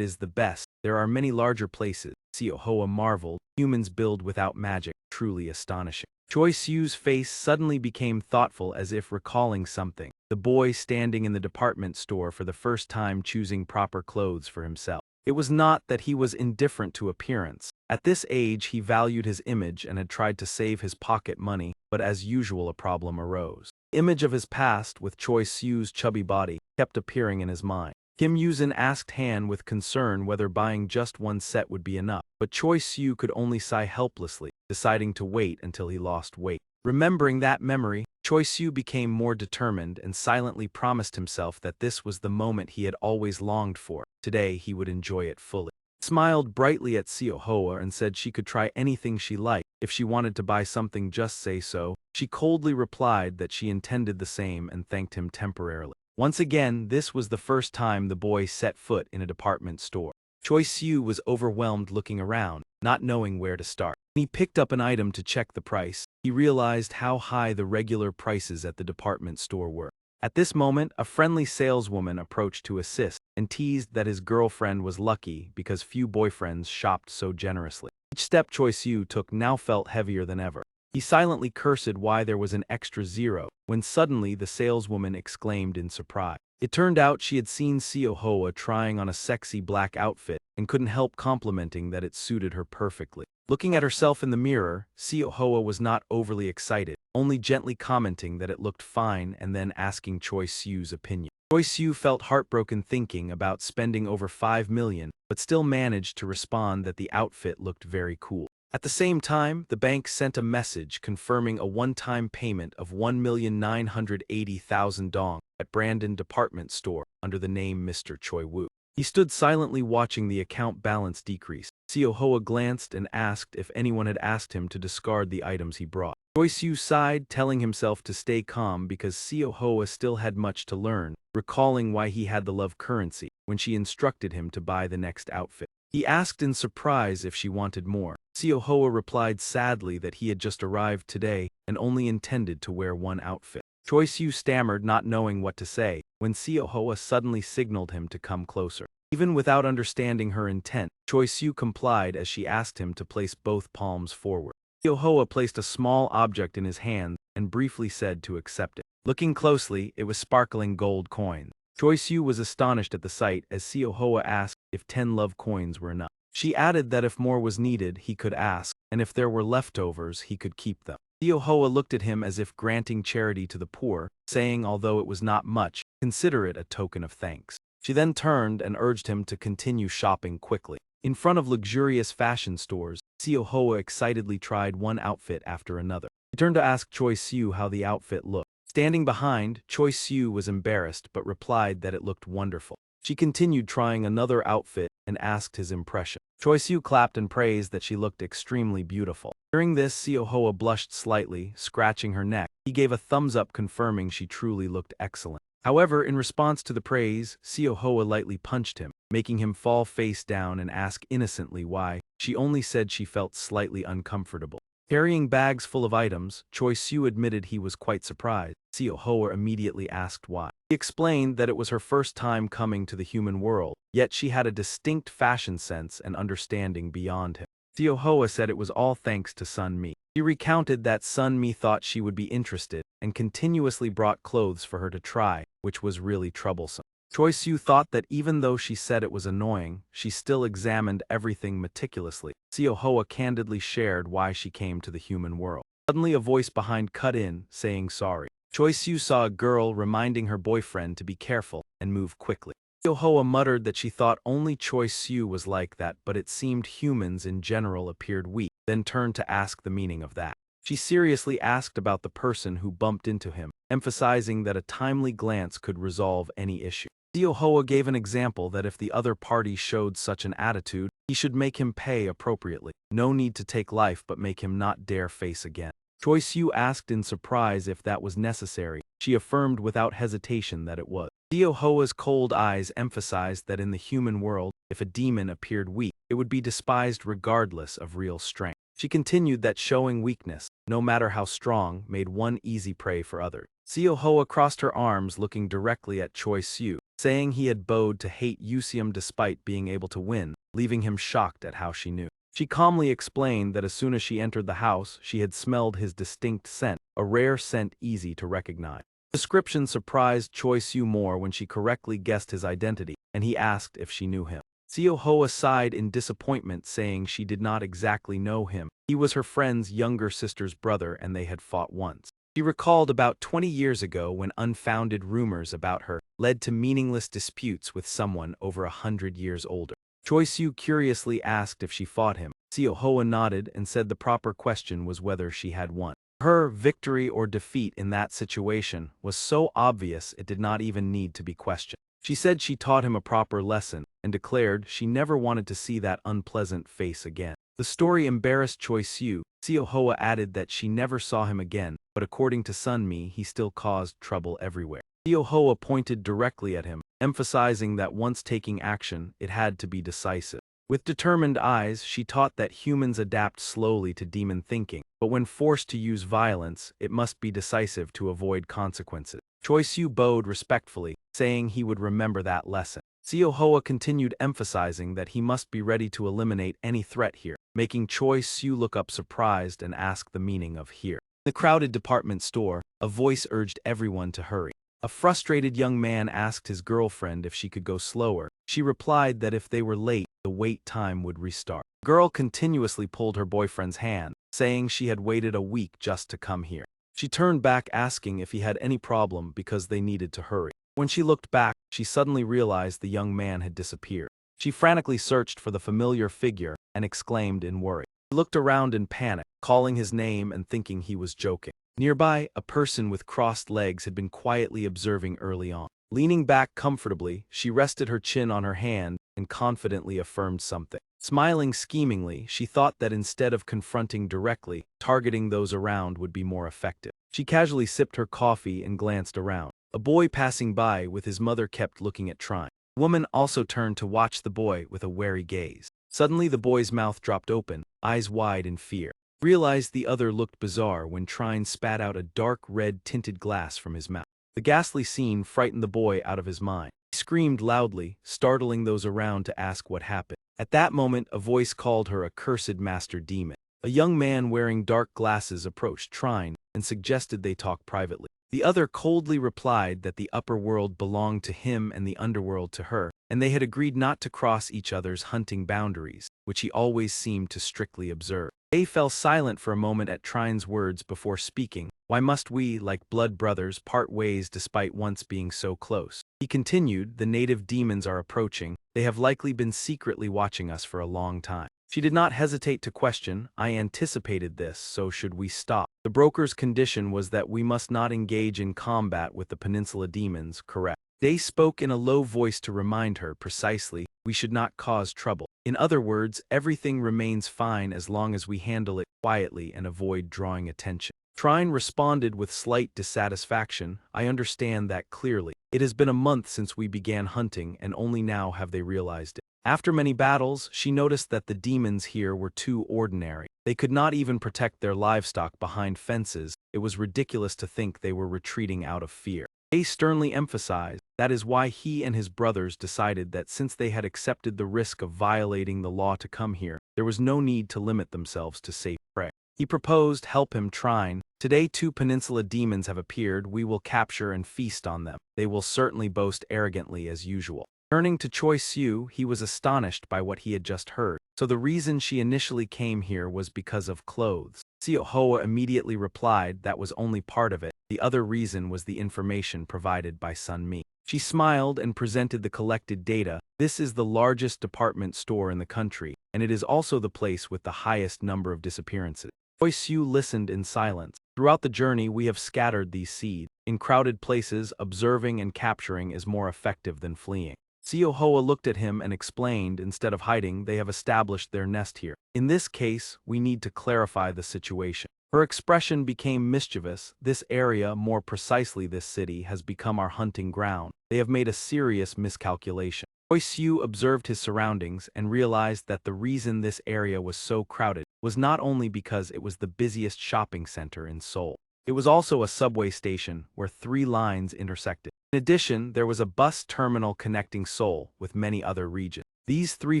is the best. There are many larger places. Siohoa marveled. Humans build without magic. Truly astonishing. Choi Siu's face suddenly became thoughtful, as if recalling something. The boy standing in the department store for the first time choosing proper clothes for himself. It was not that he was indifferent to appearance. At this age he valued his image and had tried to save his pocket money, but as usual a problem arose. The image of his past, with Choi Siu's chubby body, kept appearing in his mind. Kim Yuzin asked Han with concern whether buying just one set would be enough, but Choi Siu could only sigh helplessly, deciding to wait until he lost weight. Remembering that memory, Choi Siu became more determined and silently promised himself that this was the moment he had always longed for. Today he would enjoy it fully. He smiled brightly at Seo Hoa and said she could try anything she liked. If she wanted to buy something, just say so. She coldly replied that she intended the same and thanked him temporarily. Once again, this was the first time the boy set foot in a department store. Choi Siu was overwhelmed looking around, not knowing where to start. When he picked up an item to check the price, he realized how high the regular prices at the department store were. At this moment, a friendly saleswoman approached to assist and teased that his girlfriend was lucky because few boyfriends shopped so generously. Each step Choi Siu took now felt heavier than ever. He silently cursed why there was an extra zero, when suddenly the saleswoman exclaimed in surprise. It turned out she had seen Seo Hoa trying on a sexy black outfit and couldn't help complimenting that it suited her perfectly. Looking at herself in the mirror, Seo Hoa was not overly excited, only gently commenting that it looked fine and then asking Choi Siu's opinion. Choi Siu felt heartbroken thinking about spending over 5 million, but still managed to respond that the outfit looked very cool. At the same time, the bank sent a message confirming a one-time payment of 1,980,000 dong at Brandon Department Store under the name Mr. Choi Woo. He stood silently watching the account balance decrease. Seo Hoa glanced and asked if anyone had asked him to discard the items he brought. Choi Siu sighed, telling himself to stay calm because Seo Hoa still had much to learn, recalling why he had the love currency when she instructed him to buy the next outfit. He asked in surprise if she wanted more. Seo Hoa replied sadly that he had just arrived today and only intended to wear one outfit. Choi Siu stammered, not knowing what to say, when Seo Hoa suddenly signaled him to come closer. Even without understanding her intent, Choi Siu complied as she asked him to place both palms forward. Seo Hoa placed a small object in his hand and briefly said to accept it. Looking closely, it was sparkling gold coins. Choi Siu was astonished at the sight as Seo Hoa asked if 10 love coins were enough. She added that if more was needed, he could ask, and if there were leftovers, he could keep them. Seo Hoa looked at him as if granting charity to the poor, saying although it was not much, consider it a token of thanks. She then turned and urged him to continue shopping quickly. In front of luxurious fashion stores, Seo Hoa excitedly tried one outfit after another. He turned to ask Choi Siu how the outfit looked. Standing behind, Choi Siu was embarrassed but replied that it looked wonderful. She continued trying another outfit and asked his impression. Choi Siu clapped and praised that she looked extremely beautiful. During this, Seo Hoa blushed slightly, scratching her neck. He gave a thumbs up confirming she truly looked excellent. However, in response to the praise, Seo Hoa lightly punched him, making him fall face down and ask innocently why. She only said she felt slightly uncomfortable. Carrying bags full of items, Choi Siu admitted he was quite surprised. Seo Hoa immediately asked why. He explained that it was her first time coming to the human world, yet she had a distinct fashion sense and understanding beyond him. Seo Hoa said it was all thanks to Sun Mi. He recounted that Sun Mi thought she would be interested and continuously brought clothes for her to try, which was really troublesome. Choi Siu thought that even though she said it was annoying, she still examined everything meticulously. Seo Hoa candidly shared why she came to the human world. Suddenly a voice behind cut in, saying sorry. Choi Siu saw a girl reminding her boyfriend to be careful and move quickly. Seo Hoa muttered that she thought only Choi Siu was like that, but it seemed humans in general appeared weak, then turned to ask the meaning of that. She seriously asked about the person who bumped into him, emphasizing that a timely glance could resolve any issue. Seo Hoa gave an example that if the other party showed such an attitude, he should make him pay appropriately. No need to take life but make him not dare face again. Choi Siu asked in surprise if that was necessary. She affirmed without hesitation that it was. Seo Hoa's cold eyes emphasized that in the human world, if a demon appeared weak, it would be despised regardless of real strength. She continued that showing weakness, no matter how strong, made one easy prey for others. Seo Hoa crossed her arms looking directly at Choi Siu, saying he had bowed to hate Usium despite being able to win, leaving him shocked at how she knew. She calmly explained that as soon as she entered the house, she had smelled his distinct scent, a rare scent easy to recognize. The description surprised Choi Siu more when she correctly guessed his identity, and he asked if she knew him. Seo Hoa sighed in disappointment, saying she did not exactly know him. He was her friend's younger sister's brother and they had fought once. She recalled about 20 years ago when unfounded rumors about her led to meaningless disputes with someone over 100 years older. Choi Soo curiously asked if she fought him. Seo Hoa nodded and said the proper question was whether she had won. Her victory or defeat in that situation was so obvious it did not even need to be questioned. She said she taught him a proper lesson and declared she never wanted to see that unpleasant face again. The story embarrassed Choi Soo. Seo Hoa added that she never saw him again, but according to Sunmi, he still caused trouble everywhere. Seo Hoa pointed directly at him, emphasizing that once taking action, it had to be decisive. With determined eyes, she taught that humans adapt slowly to demon thinking, but when forced to use violence, it must be decisive to avoid consequences. Choi Soo bowed respectfully, saying he would remember that lesson. Seo Hoa continued emphasizing that he must be ready to eliminate any threat here, making Choi Soo look up surprised and ask the meaning of here. In the crowded department store, a voice urged everyone to hurry. A frustrated young man asked his girlfriend if she could go slower. She replied that if they were late, the wait time would restart. The girl continuously pulled her boyfriend's hand, saying she had waited a week just to come here. She turned back asking if he had any problem because they needed to hurry. When she looked back, she suddenly realized the young man had disappeared. She frantically searched for the familiar figure and exclaimed in worry. He looked around in panic, calling his name and thinking he was joking. Nearby, a person with crossed legs had been quietly observing early on. Leaning back comfortably, she rested her chin on her hand and confidently affirmed something. Smiling schemingly, she thought that instead of confronting directly, targeting those around would be more effective. She casually sipped her coffee and glanced around. A boy passing by with his mother kept looking at Trine. The woman also turned to watch the boy with a wary gaze. Suddenly the boy's mouth dropped open, eyes wide in fear. Realized the other looked bizarre when Trine spat out a dark red tinted glass from his mouth. The ghastly scene frightened the boy out of his mind. He screamed loudly, startling those around to ask what happened. At that moment, a voice called her a cursed master demon. A young man wearing dark glasses approached Trine and suggested they talk privately. The other coldly replied that the upper world belonged to him and the underworld to her, and they had agreed not to cross each other's hunting boundaries, which he always seemed to strictly observe. They fell silent for a moment at Trine's words before speaking. Why must we, like blood brothers, part ways despite once being so close? He continued, the native demons are approaching. They have likely been secretly watching us for a long time. She did not hesitate to question, I anticipated this, so should we stop? The broker's condition was that we must not engage in combat with the peninsula demons, correct? They spoke in a low voice to remind her, precisely, we should not cause trouble. In other words, everything remains fine as long as we handle it quietly and avoid drawing attention. Trine responded with slight dissatisfaction, I understand that clearly. It has been a month since we began hunting and only now have they realized it. After many battles, she noticed that the demons here were too ordinary. They could not even protect their livestock behind fences. It was ridiculous to think they were retreating out of fear. They sternly emphasized, that is why he and his brothers decided that since they had accepted the risk of violating the law to come here, there was no need to limit themselves to safe prey. He proposed, help him, Trine. Today 2 peninsula demons have appeared, we will capture and feast on them. They will certainly boast arrogantly as usual. Turning to Choi Soo, he was astonished by what he had just heard. So the reason she initially came here was because of clothes. Seo Hoa immediately replied that was only part of it. The other reason was the information provided by Sunmi. She smiled and presented the collected data. This is the largest department store in the country, and it is also the place with the highest number of disappearances. Choi Soo listened in silence. Throughout the journey, we have scattered these seeds. In crowded places, observing and capturing is more effective than fleeing. Seo Hoa looked at him and explained, instead of hiding, they have established their nest here. In this case, we need to clarify the situation. Her expression became mischievous. This area, more precisely this city, has become our hunting ground. They have made a serious miscalculation. Choi Soo observed his surroundings and realized that the reason this area was so crowded was not only because it was the busiest shopping center in Seoul. It was also a subway station where 3 lines intersected. In addition, there was a bus terminal connecting Seoul with many other regions. These 3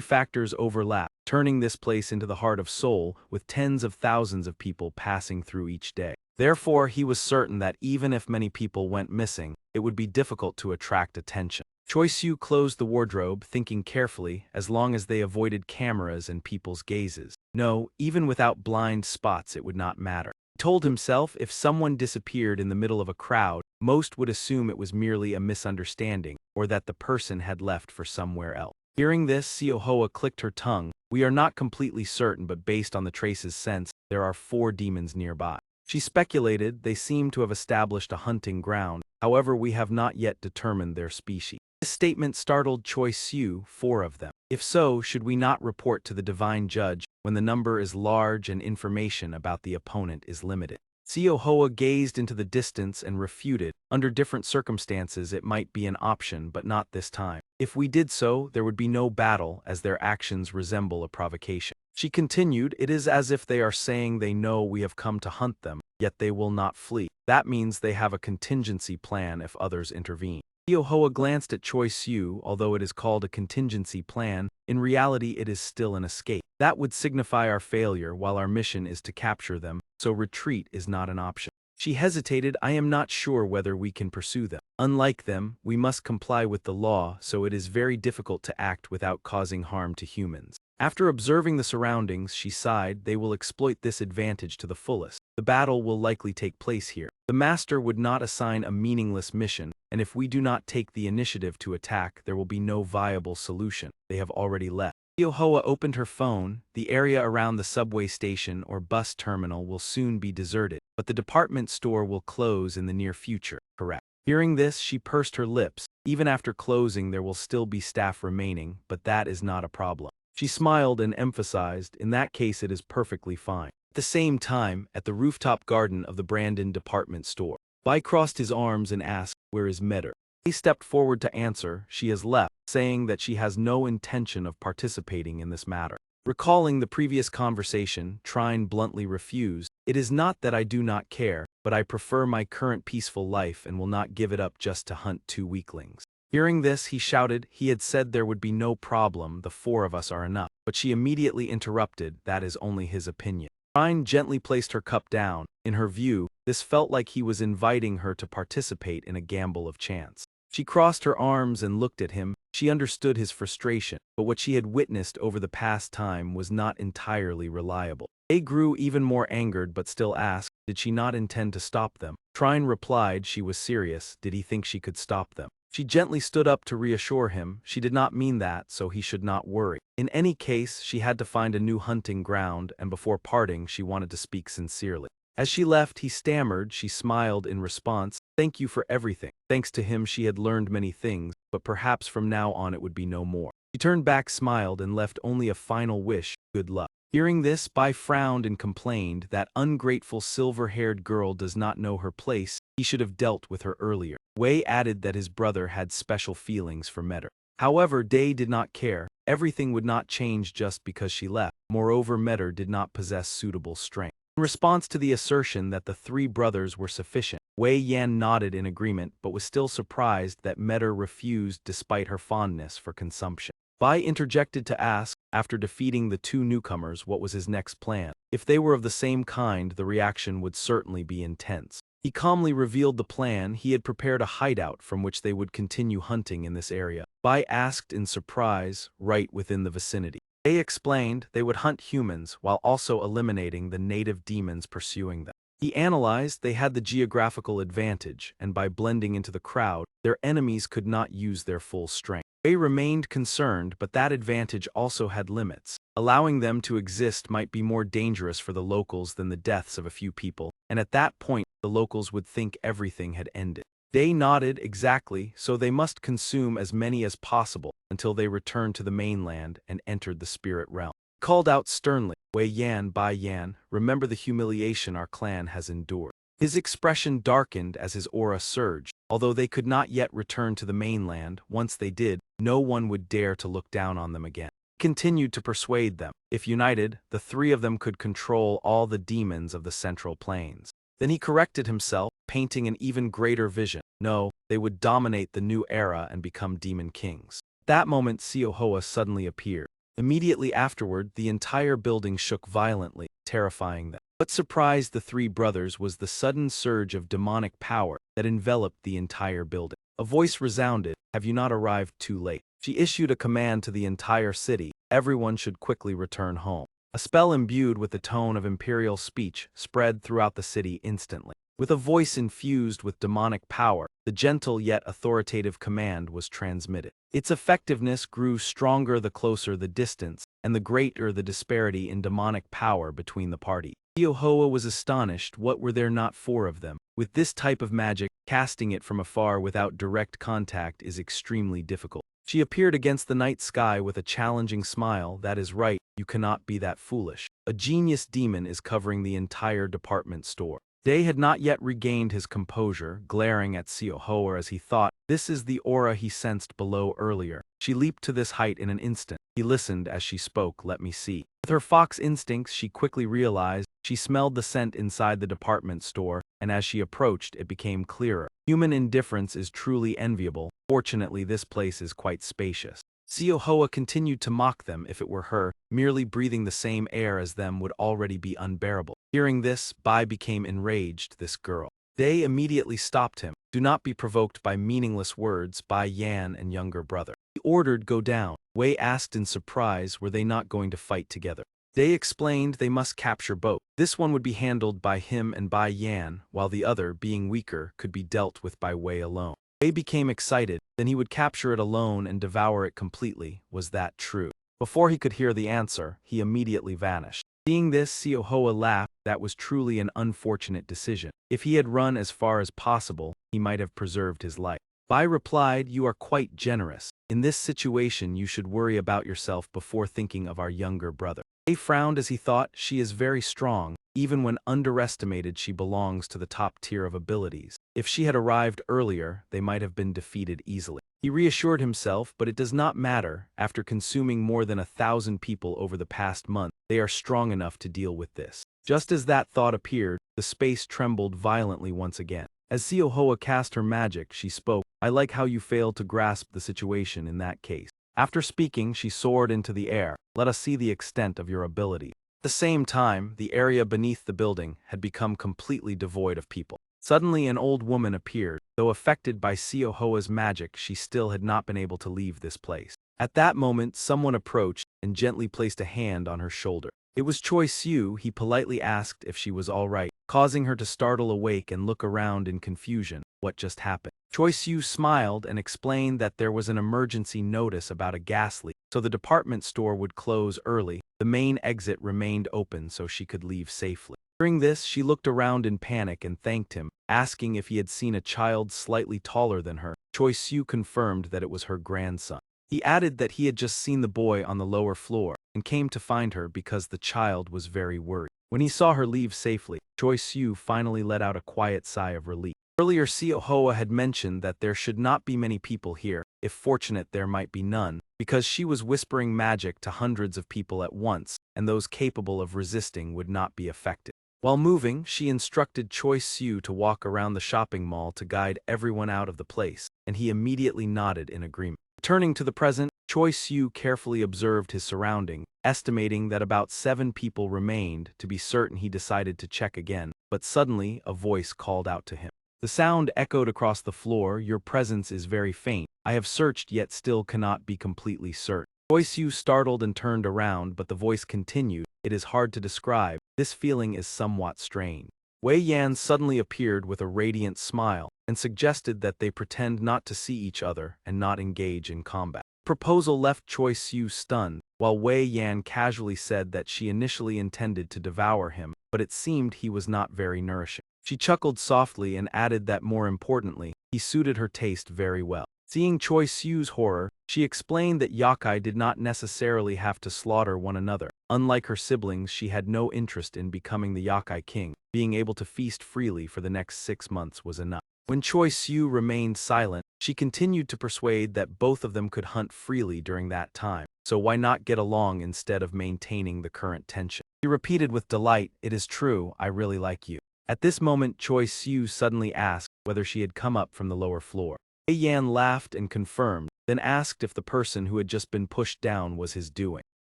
factors overlap, turning this place into the heart of Seoul with tens of thousands of people passing through each day. Therefore, he was certain that even if many people went missing, it would be difficult to attract attention. Choi Siu closed the wardrobe, thinking carefully, as long as they avoided cameras and people's gazes. No, even without blind spots it would not matter. He told himself if someone disappeared in the middle of a crowd, most would assume it was merely a misunderstanding, or that the person had left for somewhere else. Hearing this, Siohoa clicked her tongue. We are not completely certain, but based on the trace's sense, there are 4 demons nearby. She speculated they seem to have established a hunting ground, however we have not yet determined their species. This statement startled Choi Siu, 4 of them. If so, should we not report to the divine judge when the number is large and information about the opponent is limited? Siohoa gazed into the distance and refuted. Under different circumstances it might be an option, but not this time. If we did so, there would be no battle, as their actions resemble a provocation. She continued, it is as if they are saying they know we have come to hunt them, yet they will not flee. That means they have a contingency plan if others intervene. Siohoa glanced at Choi Siu. Although it is called a contingency plan, in reality it is still an escape. That would signify our failure while our mission is to capture them, so retreat is not an option. She hesitated. I am not sure whether we can pursue them. Unlike them, we must comply with the law, so it is very difficult to act without causing harm to humans. After observing the surroundings, she sighed. They will exploit this advantage to the fullest. The battle will likely take place here. The master would not assign a meaningless mission, and if we do not take the initiative to attack, there will be no viable solution. They have already left. Siohoa opened her phone. The area around the subway station or bus terminal will soon be deserted, but the department store will close in the near future. Correct. Hearing this, she pursed her lips. Even after closing, there will still be staff remaining, but that is not a problem. She smiled and emphasized, in that case it is perfectly fine. At the same time, at the rooftop garden of the Brandon department store, Bai crossed his arms and asked, where is Metter? He stepped forward to answer. She has left, saying that she has no intention of participating in this matter. Recalling the previous conversation, Trine bluntly refused. It is not that I do not care, but I prefer my current peaceful life and will not give it up just to hunt 2 weaklings. Hearing this, he shouted. He had said there would be no problem, the 4 of us are enough. But she immediately interrupted. That is only his opinion. Trine gently placed her cup down. In her view, this felt like he was inviting her to participate in a gamble of chance. She crossed her arms and looked at him. She understood his frustration, but what she had witnessed over the past time was not entirely reliable. They grew even more angered but still asked, did she not intend to stop them? Trine replied she was serious. Did he think she could stop them? She gently stood up to reassure him. She did not mean that, so he should not worry. In any case, she had to find a new hunting ground, and before parting, she wanted to speak sincerely. As she left, he stammered. She smiled in response. Thank you for everything. Thanks to him, she had learned many things, but perhaps from now on it would be no more. She turned back, smiled, and left only a final wish, good luck. Hearing this, Bai frowned and complained. That ungrateful silver-haired girl does not know her place. He should have dealt with her earlier. Wei added that his brother had special feelings for Metter. However, Day did not care. Everything would not change just because she left. Moreover, Metter did not possess suitable strength. In response to the assertion that the 3 brothers were sufficient, Wei Yan nodded in agreement but was still surprised that Metter refused despite her fondness for consumption. Bai interjected to ask, after defeating the 2 newcomers, what was his next plan. If they were of the same kind, the reaction would certainly be intense. He calmly revealed the plan. He had prepared a hideout from which they would continue hunting in this area. Bai asked in surprise, right within the vicinity. They explained they would hunt humans while also eliminating the native demons pursuing them. He analyzed they had the geographical advantage, and by blending into the crowd, their enemies could not use their full strength. They remained concerned, but that advantage also had limits. Allowing them to exist might be more dangerous for the locals than the deaths of a few people, and at that point, the locals would think everything had ended. They nodded. Exactly, so they must consume as many as possible until they returned to the mainland and entered the spirit realm. He called out sternly, Wei Yan, Bai Yan, remember the humiliation our clan has endured. His expression darkened as his aura surged. Although they could not yet return to the mainland, once they did, no one would dare to look down on them again. He continued to persuade them. If united, the 3 of them could control all the demons of the Central Plains. Then he corrected himself, painting an even greater vision. No, they would dominate the new era and become demon kings. At that moment, Siohoa suddenly appeared. Immediately afterward, the entire building shook violently, terrifying them. What surprised the 3 brothers was the sudden surge of demonic power that enveloped the entire building. A voice resounded, have you not arrived too late? She issued a command to the entire city. Everyone should quickly return home. A spell imbued with the tone of imperial speech spread throughout the city instantly. With a voice infused with demonic power, the gentle yet authoritative command was transmitted. Its effectiveness grew stronger the closer the distance, and the greater the disparity in demonic power between the parties. Yahello was astonished. What were there not four of them? With this type of magic, casting it from afar without direct contact is extremely difficult. She appeared against the night sky with a challenging smile. That is right, you cannot be that foolish. A genius demon is covering the entire department store. Day had not yet regained his composure, glaring at Yahello as he thought, this is the aura he sensed below earlier. She leaped to this height in an instant. He listened as she spoke, let me see. With her fox instincts, she quickly realized. She smelled the scent inside the department store, and as she approached, it became clearer. Human indifference is truly enviable. Fortunately, this place is quite spacious. Yahello continued to mock them. If it were her, merely breathing the same air as them would already be unbearable. Hearing this, Bai became enraged. This girl. Day immediately stopped him. Do not be provoked by meaningless words. Bai Yan and younger brother. He ordered, go down. Wei asked in surprise, were they not going to fight together? Day explained they must capture both. This one would be handled by him and Bai Yan, while the other, being weaker, could be dealt with by Wei alone. Wei became excited, then he would capture it alone and devour it completely. Was that true? Before he could hear the answer, he immediately vanished. Seeing this, Yahello laughed. That was truly an unfortunate decision. If he had run as far as possible, he might have preserved his life. Bai replied, you are quite generous. In this situation, you should worry about yourself before thinking of our younger brother. Bai frowned as he thought, she is very strong. Even when underestimated, she belongs to the top tier of abilities. If she had arrived earlier, they might have been defeated easily. He reassured himself, but it does not matter. After consuming more than 1,000 people over the past month, they are strong enough to deal with this. Just as that thought appeared, the space trembled violently once again. As Yahello cast her magic, she spoke, I like how you failed to grasp the situation in that case. After speaking, she soared into the air. Let us see the extent of your ability. At the same time, the area beneath the building had become completely devoid of people. Suddenly an old woman appeared. Though affected by Yahello's magic, she still had not been able to leave this place. At that moment, someone approached and gently placed a hand on her shoulder. It was Choi Siu. He politely asked if she was all right, causing her to startle awake and look around in confusion. What just happened? Choi Siu smiled and explained that there was an emergency notice about a gas leak, so the department store would close early. The main exit remained open so she could leave safely. During this, she looked around in panic and thanked him, asking if he had seen a child slightly taller than her. Choi Siu confirmed that it was her grandson. He added that he had just seen the boy on the lower floor and came to find her because the child was very worried. When he saw her leave safely, Choi Siu finally let out a quiet sigh of relief. Earlier, Yahello had mentioned that there should not be many people here. If fortunate, there might be none, because she was whispering magic to hundreds of people at once, and those capable of resisting would not be affected. While moving, she instructed Choi Siu to walk around the shopping mall to guide everyone out of the place, and he immediately nodded in agreement. Turning to the present, Choi Siu carefully observed his surroundings, estimating that about 7 people remained. To be certain, he decided to check again, but suddenly a voice called out to him. The sound echoed across the floor, your presence is very faint. I have searched yet still cannot be completely certain. Choi Siu startled and turned around, but the voice continued, it is hard to describe. This feeling is somewhat strange. Wei Yan suddenly appeared with a radiant smile and suggested that they pretend not to see each other and not engage in combat. The proposal left Choi Siu stunned, while Wei Yan casually said that she initially intended to devour him, but it seemed he was not very nourishing. She chuckled softly and added that more importantly, he suited her taste very well. Seeing Choi Siu's horror, she explained that yakai did not necessarily have to slaughter one another. Unlike her siblings, she had no interest in becoming the yakai king. Being able to feast freely for the next 6 months was enough. When Choi Siu remained silent, she continued to persuade that both of them could hunt freely during that time, so why not get along instead of maintaining the current tension? He repeated with delight, it is true, I really like you. At this moment, Choi Siu suddenly asked whether she had come up from the lower floor. Wei Yan laughed and confirmed, then asked if the person who had just been pushed down was his doing.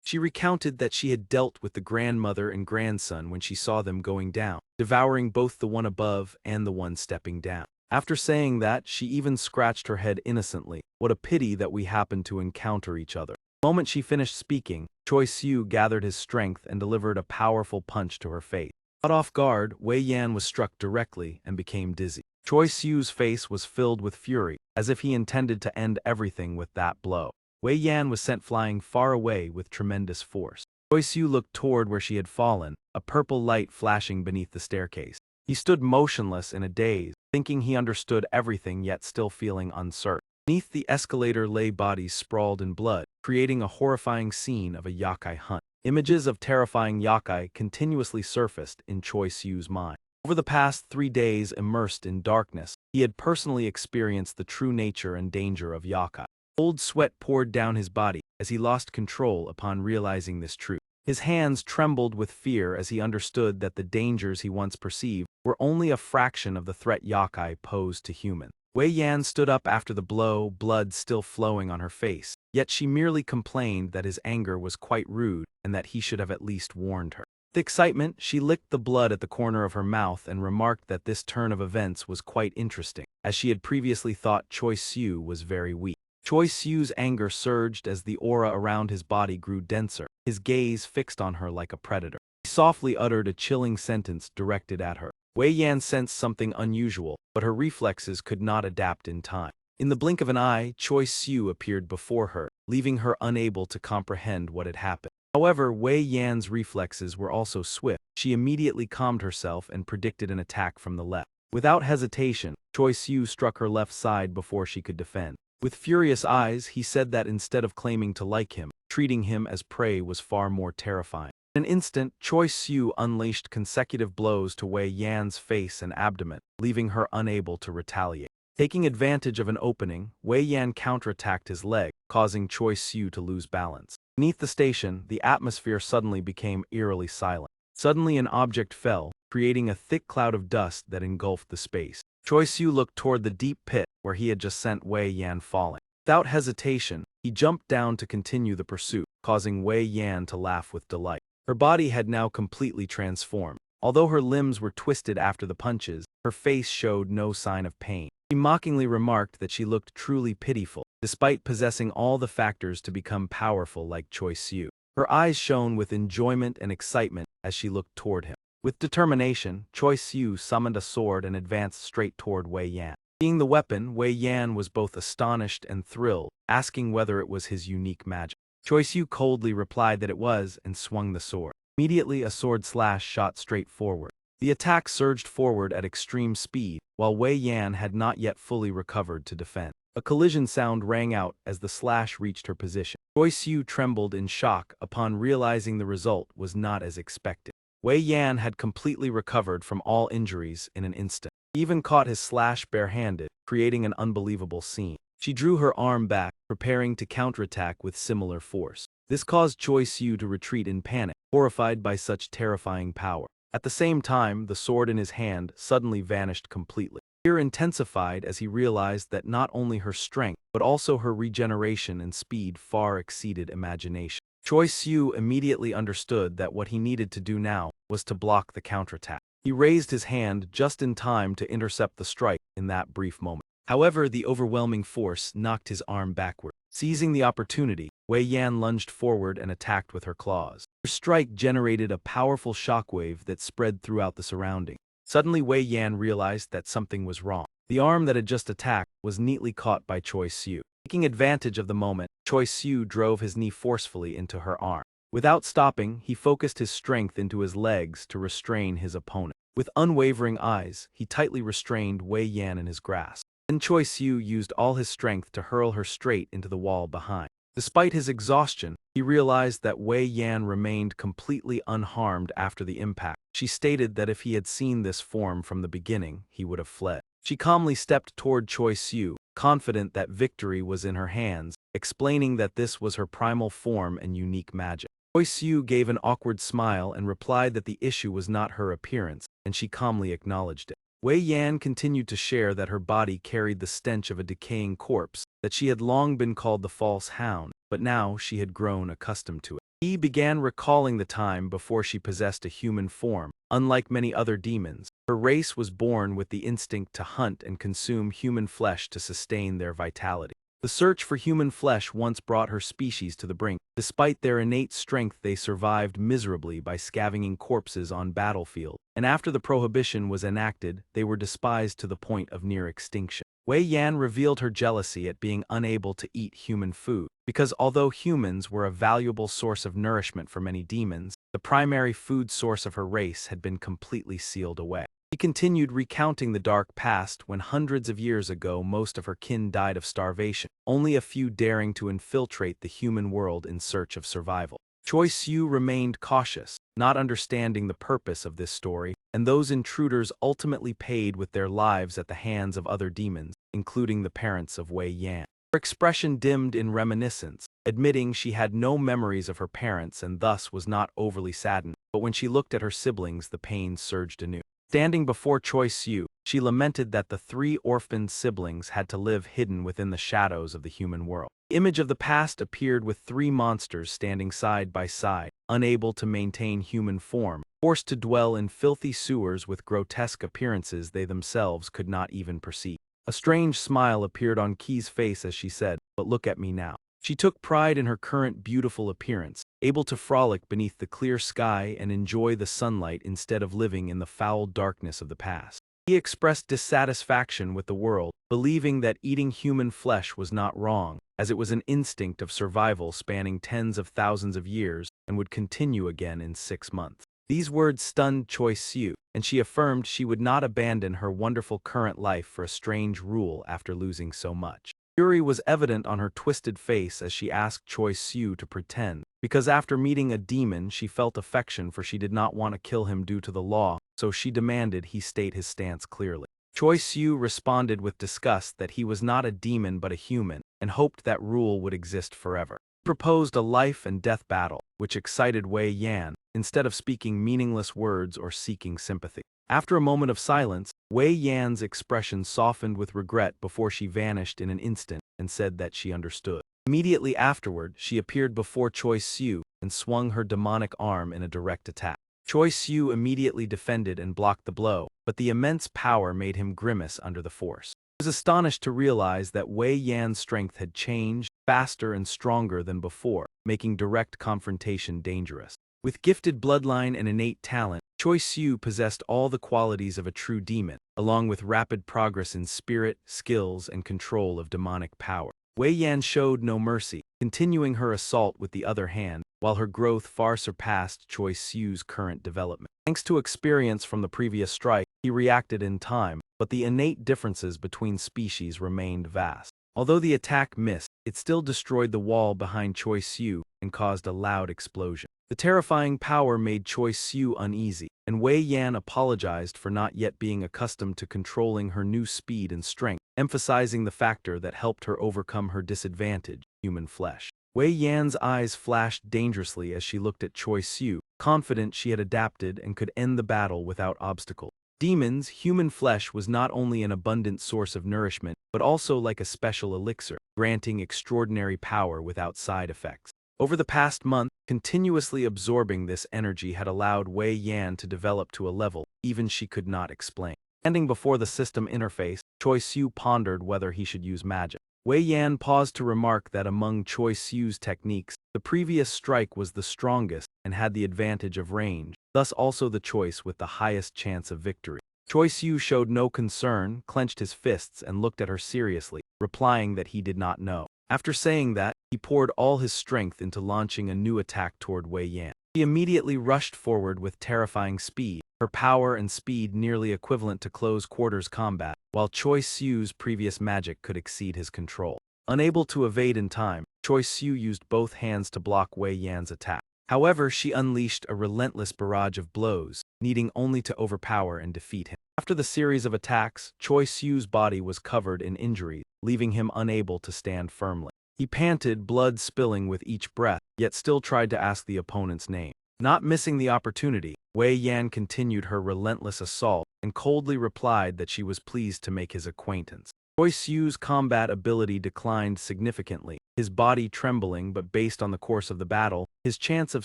She recounted that she had dealt with the grandmother and grandson when she saw them going down, devouring both the one above and the one stepping down. After saying that, she even scratched her head innocently. What a pity that we happened to encounter each other. The moment she finished speaking, Choi Siu gathered his strength and delivered a powerful punch to her face. Caught off guard, Wei Yan was struck directly and became dizzy. Choi Siu's face was filled with fury, as if he intended to end everything with that blow. Wei Yan was sent flying far away with tremendous force. Choi Siu looked toward where she had fallen, a purple light flashing beneath the staircase. He stood motionless in a daze, thinking he understood everything yet still feeling uncertain. Beneath the escalator lay bodies sprawled in blood, creating a horrifying scene of a yakai hunt. Images of terrifying yakai continuously surfaced in Choi Siu's mind. Over the past 3 days immersed in darkness, he had personally experienced the true nature and danger of yakai. Cold sweat poured down his body as he lost control upon realizing this truth. His hands trembled with fear as he understood that the dangers he once perceived were only a fraction of the threat yakai posed to humans. Wei Yan stood up after the blow, blood still flowing on her face, yet she merely complained that his anger was quite rude and that he should have at least warned her. With excitement, she licked the blood at the corner of her mouth and remarked that this turn of events was quite interesting, as she had previously thought Choi Siu was very weak. Choi Siu's anger surged as the aura around his body grew denser, his gaze fixed on her like a predator. He softly uttered a chilling sentence directed at her. Wei Yan sensed something unusual, but her reflexes could not adapt in time. In the blink of an eye, Choi Siu appeared before her, leaving her unable to comprehend what had happened. However, Wei Yan's reflexes were also swift. She immediately calmed herself and predicted an attack from the left. Without hesitation, Choi Siu struck her left side before she could defend. With furious eyes, he said that instead of claiming to like him, treating him as prey was far more terrifying. In an instant, Choi Siu unleashed consecutive blows to Wei Yan's face and abdomen, leaving her unable to retaliate. Taking advantage of an opening, Wei Yan counterattacked his leg, causing Choi Siu to lose balance. Beneath the station, the atmosphere suddenly became eerily silent. Suddenly an object fell, creating a thick cloud of dust that engulfed the space. Choi Siu looked toward the deep pit where he had just sent Wei Yan falling. Without hesitation, he jumped down to continue the pursuit, causing Wei Yan to laugh with delight. Her body had now completely transformed. Although her limbs were twisted after the punches, her face showed no sign of pain. She mockingly remarked that she looked truly pitiful, despite possessing all the factors to become powerful like Choi Siu. Her eyes shone with enjoyment and excitement as she looked toward him. With determination, Choi Siu summoned a sword and advanced straight toward Wei Yan. Seeing the weapon, Wei Yan was both astonished and thrilled, asking whether it was his unique magic. Choi Siu coldly replied that it was and swung the sword. Immediately, a sword slash shot straight forward. The attack surged forward at extreme speed, while Wei Yan had not yet fully recovered to defend. A collision sound rang out as the slash reached her position. Choi Siu trembled in shock upon realizing the result was not as expected. Wei Yan had completely recovered from all injuries in an instant. He even caught his slash barehanded, creating an unbelievable scene. She drew her arm back, preparing to counterattack with similar force. This caused Choi Siu to retreat in panic, horrified by such terrifying power. At the same time, the sword in his hand suddenly vanished completely. Fear intensified as he realized that not only her strength, but also her regeneration and speed far exceeded imagination. Choi Siu immediately understood that what he needed to do now was to block the counterattack. He raised his hand just in time to intercept the strike in that brief moment. However, the overwhelming force knocked his arm backward. Seizing the opportunity, Wei Yan lunged forward and attacked with her claws. Her strike generated a powerful shockwave that spread throughout the surrounding. Suddenly, Wei Yan realized that something was wrong. The arm that had just attacked was neatly caught by Choi Siu. Taking advantage of the moment, Choi Siu drove his knee forcefully into her arm. Without stopping, he focused his strength into his legs to restrain his opponent. With unwavering eyes, he tightly restrained Wei Yan in his grasp. Then Choi Siu used all his strength to hurl her straight into the wall behind. Despite his exhaustion, he realized that Wei Yan remained completely unharmed after the impact. She stated that if he had seen this form from the beginning, he would have fled. She calmly stepped toward Choi Siu, confident that victory was in her hands, explaining that this was her primal form and unique magic. Choi Siu gave an awkward smile and replied that the issue was not her appearance, and she calmly acknowledged it. Wei Yan continued to share that her body carried the stench of a decaying corpse, that she had long been called the false hound, but now she had grown accustomed to it. He began recalling the time before she possessed a human form. Unlike many other demons, her race was born with the instinct to hunt and consume human flesh to sustain their vitality. The search for human flesh once brought her species to the brink. Despite their innate strength, they survived miserably by scavenging corpses on battlefields, and after the prohibition was enacted, they were despised to the point of near extinction. Wei Yan revealed her jealousy at being unable to eat human food, because although humans were a valuable source of nourishment for many demons, the primary food source of her race had been completely sealed away. She continued recounting the dark past when hundreds of years ago most of her kin died of starvation, only a few daring to infiltrate the human world in search of survival. Choi Siu remained cautious, not understanding the purpose of this story, and those intruders ultimately paid with their lives at the hands of other demons, including the parents of Wei Yan. Her expression dimmed in reminiscence, admitting she had no memories of her parents and thus was not overly saddened, but when she looked at her siblings the pain surged anew. Standing before Choi Siu, she lamented that the 3 orphaned siblings had to live hidden within the shadows of the human world. The image of the past appeared with 3 monsters standing side by side, unable to maintain human form, forced to dwell in filthy sewers with grotesque appearances they themselves could not even perceive. A strange smile appeared on Ki's face as she said, "But look at me now." She took pride in her current beautiful appearance, able to frolic beneath the clear sky and enjoy the sunlight instead of living in the foul darkness of the past. He expressed dissatisfaction with the world, believing that eating human flesh was not wrong, as it was an instinct of survival spanning tens of thousands of years and would continue again in 6 months. These words stunned Choi Siu, and she affirmed she would not abandon her wonderful current life for a strange rule after losing so much. Fury was evident on her twisted face as she asked Choi Siu to pretend, because after meeting a demon she felt affection for she did not want to kill him due to the law, so she demanded he state his stance clearly. Choi Siu responded with disgust that he was not a demon but a human, and hoped that rule would exist forever. He proposed a life and death battle, which excited Wei Yan, instead of speaking meaningless words or seeking sympathy. After a moment of silence, Wei Yan's expression softened with regret before she vanished in an instant and said that she understood. Immediately afterward, she appeared before Choi Siu and swung her demonic arm in a direct attack. Choi Siu immediately defended and blocked the blow, but the immense power made him grimace under the force. He was astonished to realize that Wei Yan's strength had changed, faster and stronger than before, making direct confrontation dangerous. With gifted bloodline and innate talent, Choi Siu possessed all the qualities of a true demon, along with rapid progress in spirit, skills, and control of demonic power. Wei Yan showed no mercy, continuing her assault with the other hand, while her growth far surpassed Choi Siu's current development. Thanks to experience from the previous strike, he reacted in time, but the innate differences between species remained vast. Although the attack missed, it still destroyed the wall behind Choi Siu and caused a loud explosion. The terrifying power made Choi Siu uneasy, and Wei Yan apologized for not yet being accustomed to controlling her new speed and strength, emphasizing the factor that helped her overcome her disadvantage, human flesh. Wei Yan's eyes flashed dangerously as she looked at Choi Siu, confident she had adapted and could end the battle without obstacle. Demons, human flesh was not only an abundant source of nourishment, but also like a special elixir, granting extraordinary power without side effects. Over the past month, continuously absorbing this energy had allowed Wei Yan to develop to a level even she could not explain. Standing before the system interface, Choi Siu pondered whether he should use magic. Wei Yan paused to remark that among Choi Siu's techniques, the previous strike was the strongest and had the advantage of range, thus also the choice with the highest chance of victory. Choi Siu showed no concern, clenched his fists and looked at her seriously, replying that he did not know. After saying that, he poured all his strength into launching a new attack toward Wei Yan. She immediately rushed forward with terrifying speed, her power and speed nearly equivalent to close-quarters combat, while Choi Siu's previous magic could exceed his control. Unable to evade in time, Choi Siu used both hands to block Wei Yan's attack. However, she unleashed a relentless barrage of blows, needing only to overpower and defeat him. After the series of attacks, Choi Siu's body was covered in injuries, leaving him unable to stand firmly. He panted, blood spilling with each breath, yet still tried to ask the opponent's name. Not missing the opportunity, Wei Yan continued her relentless assault and coldly replied that she was pleased to make his acquaintance. Choi Siu's combat ability declined significantly, his body trembling, but based on the course of the battle, his chance of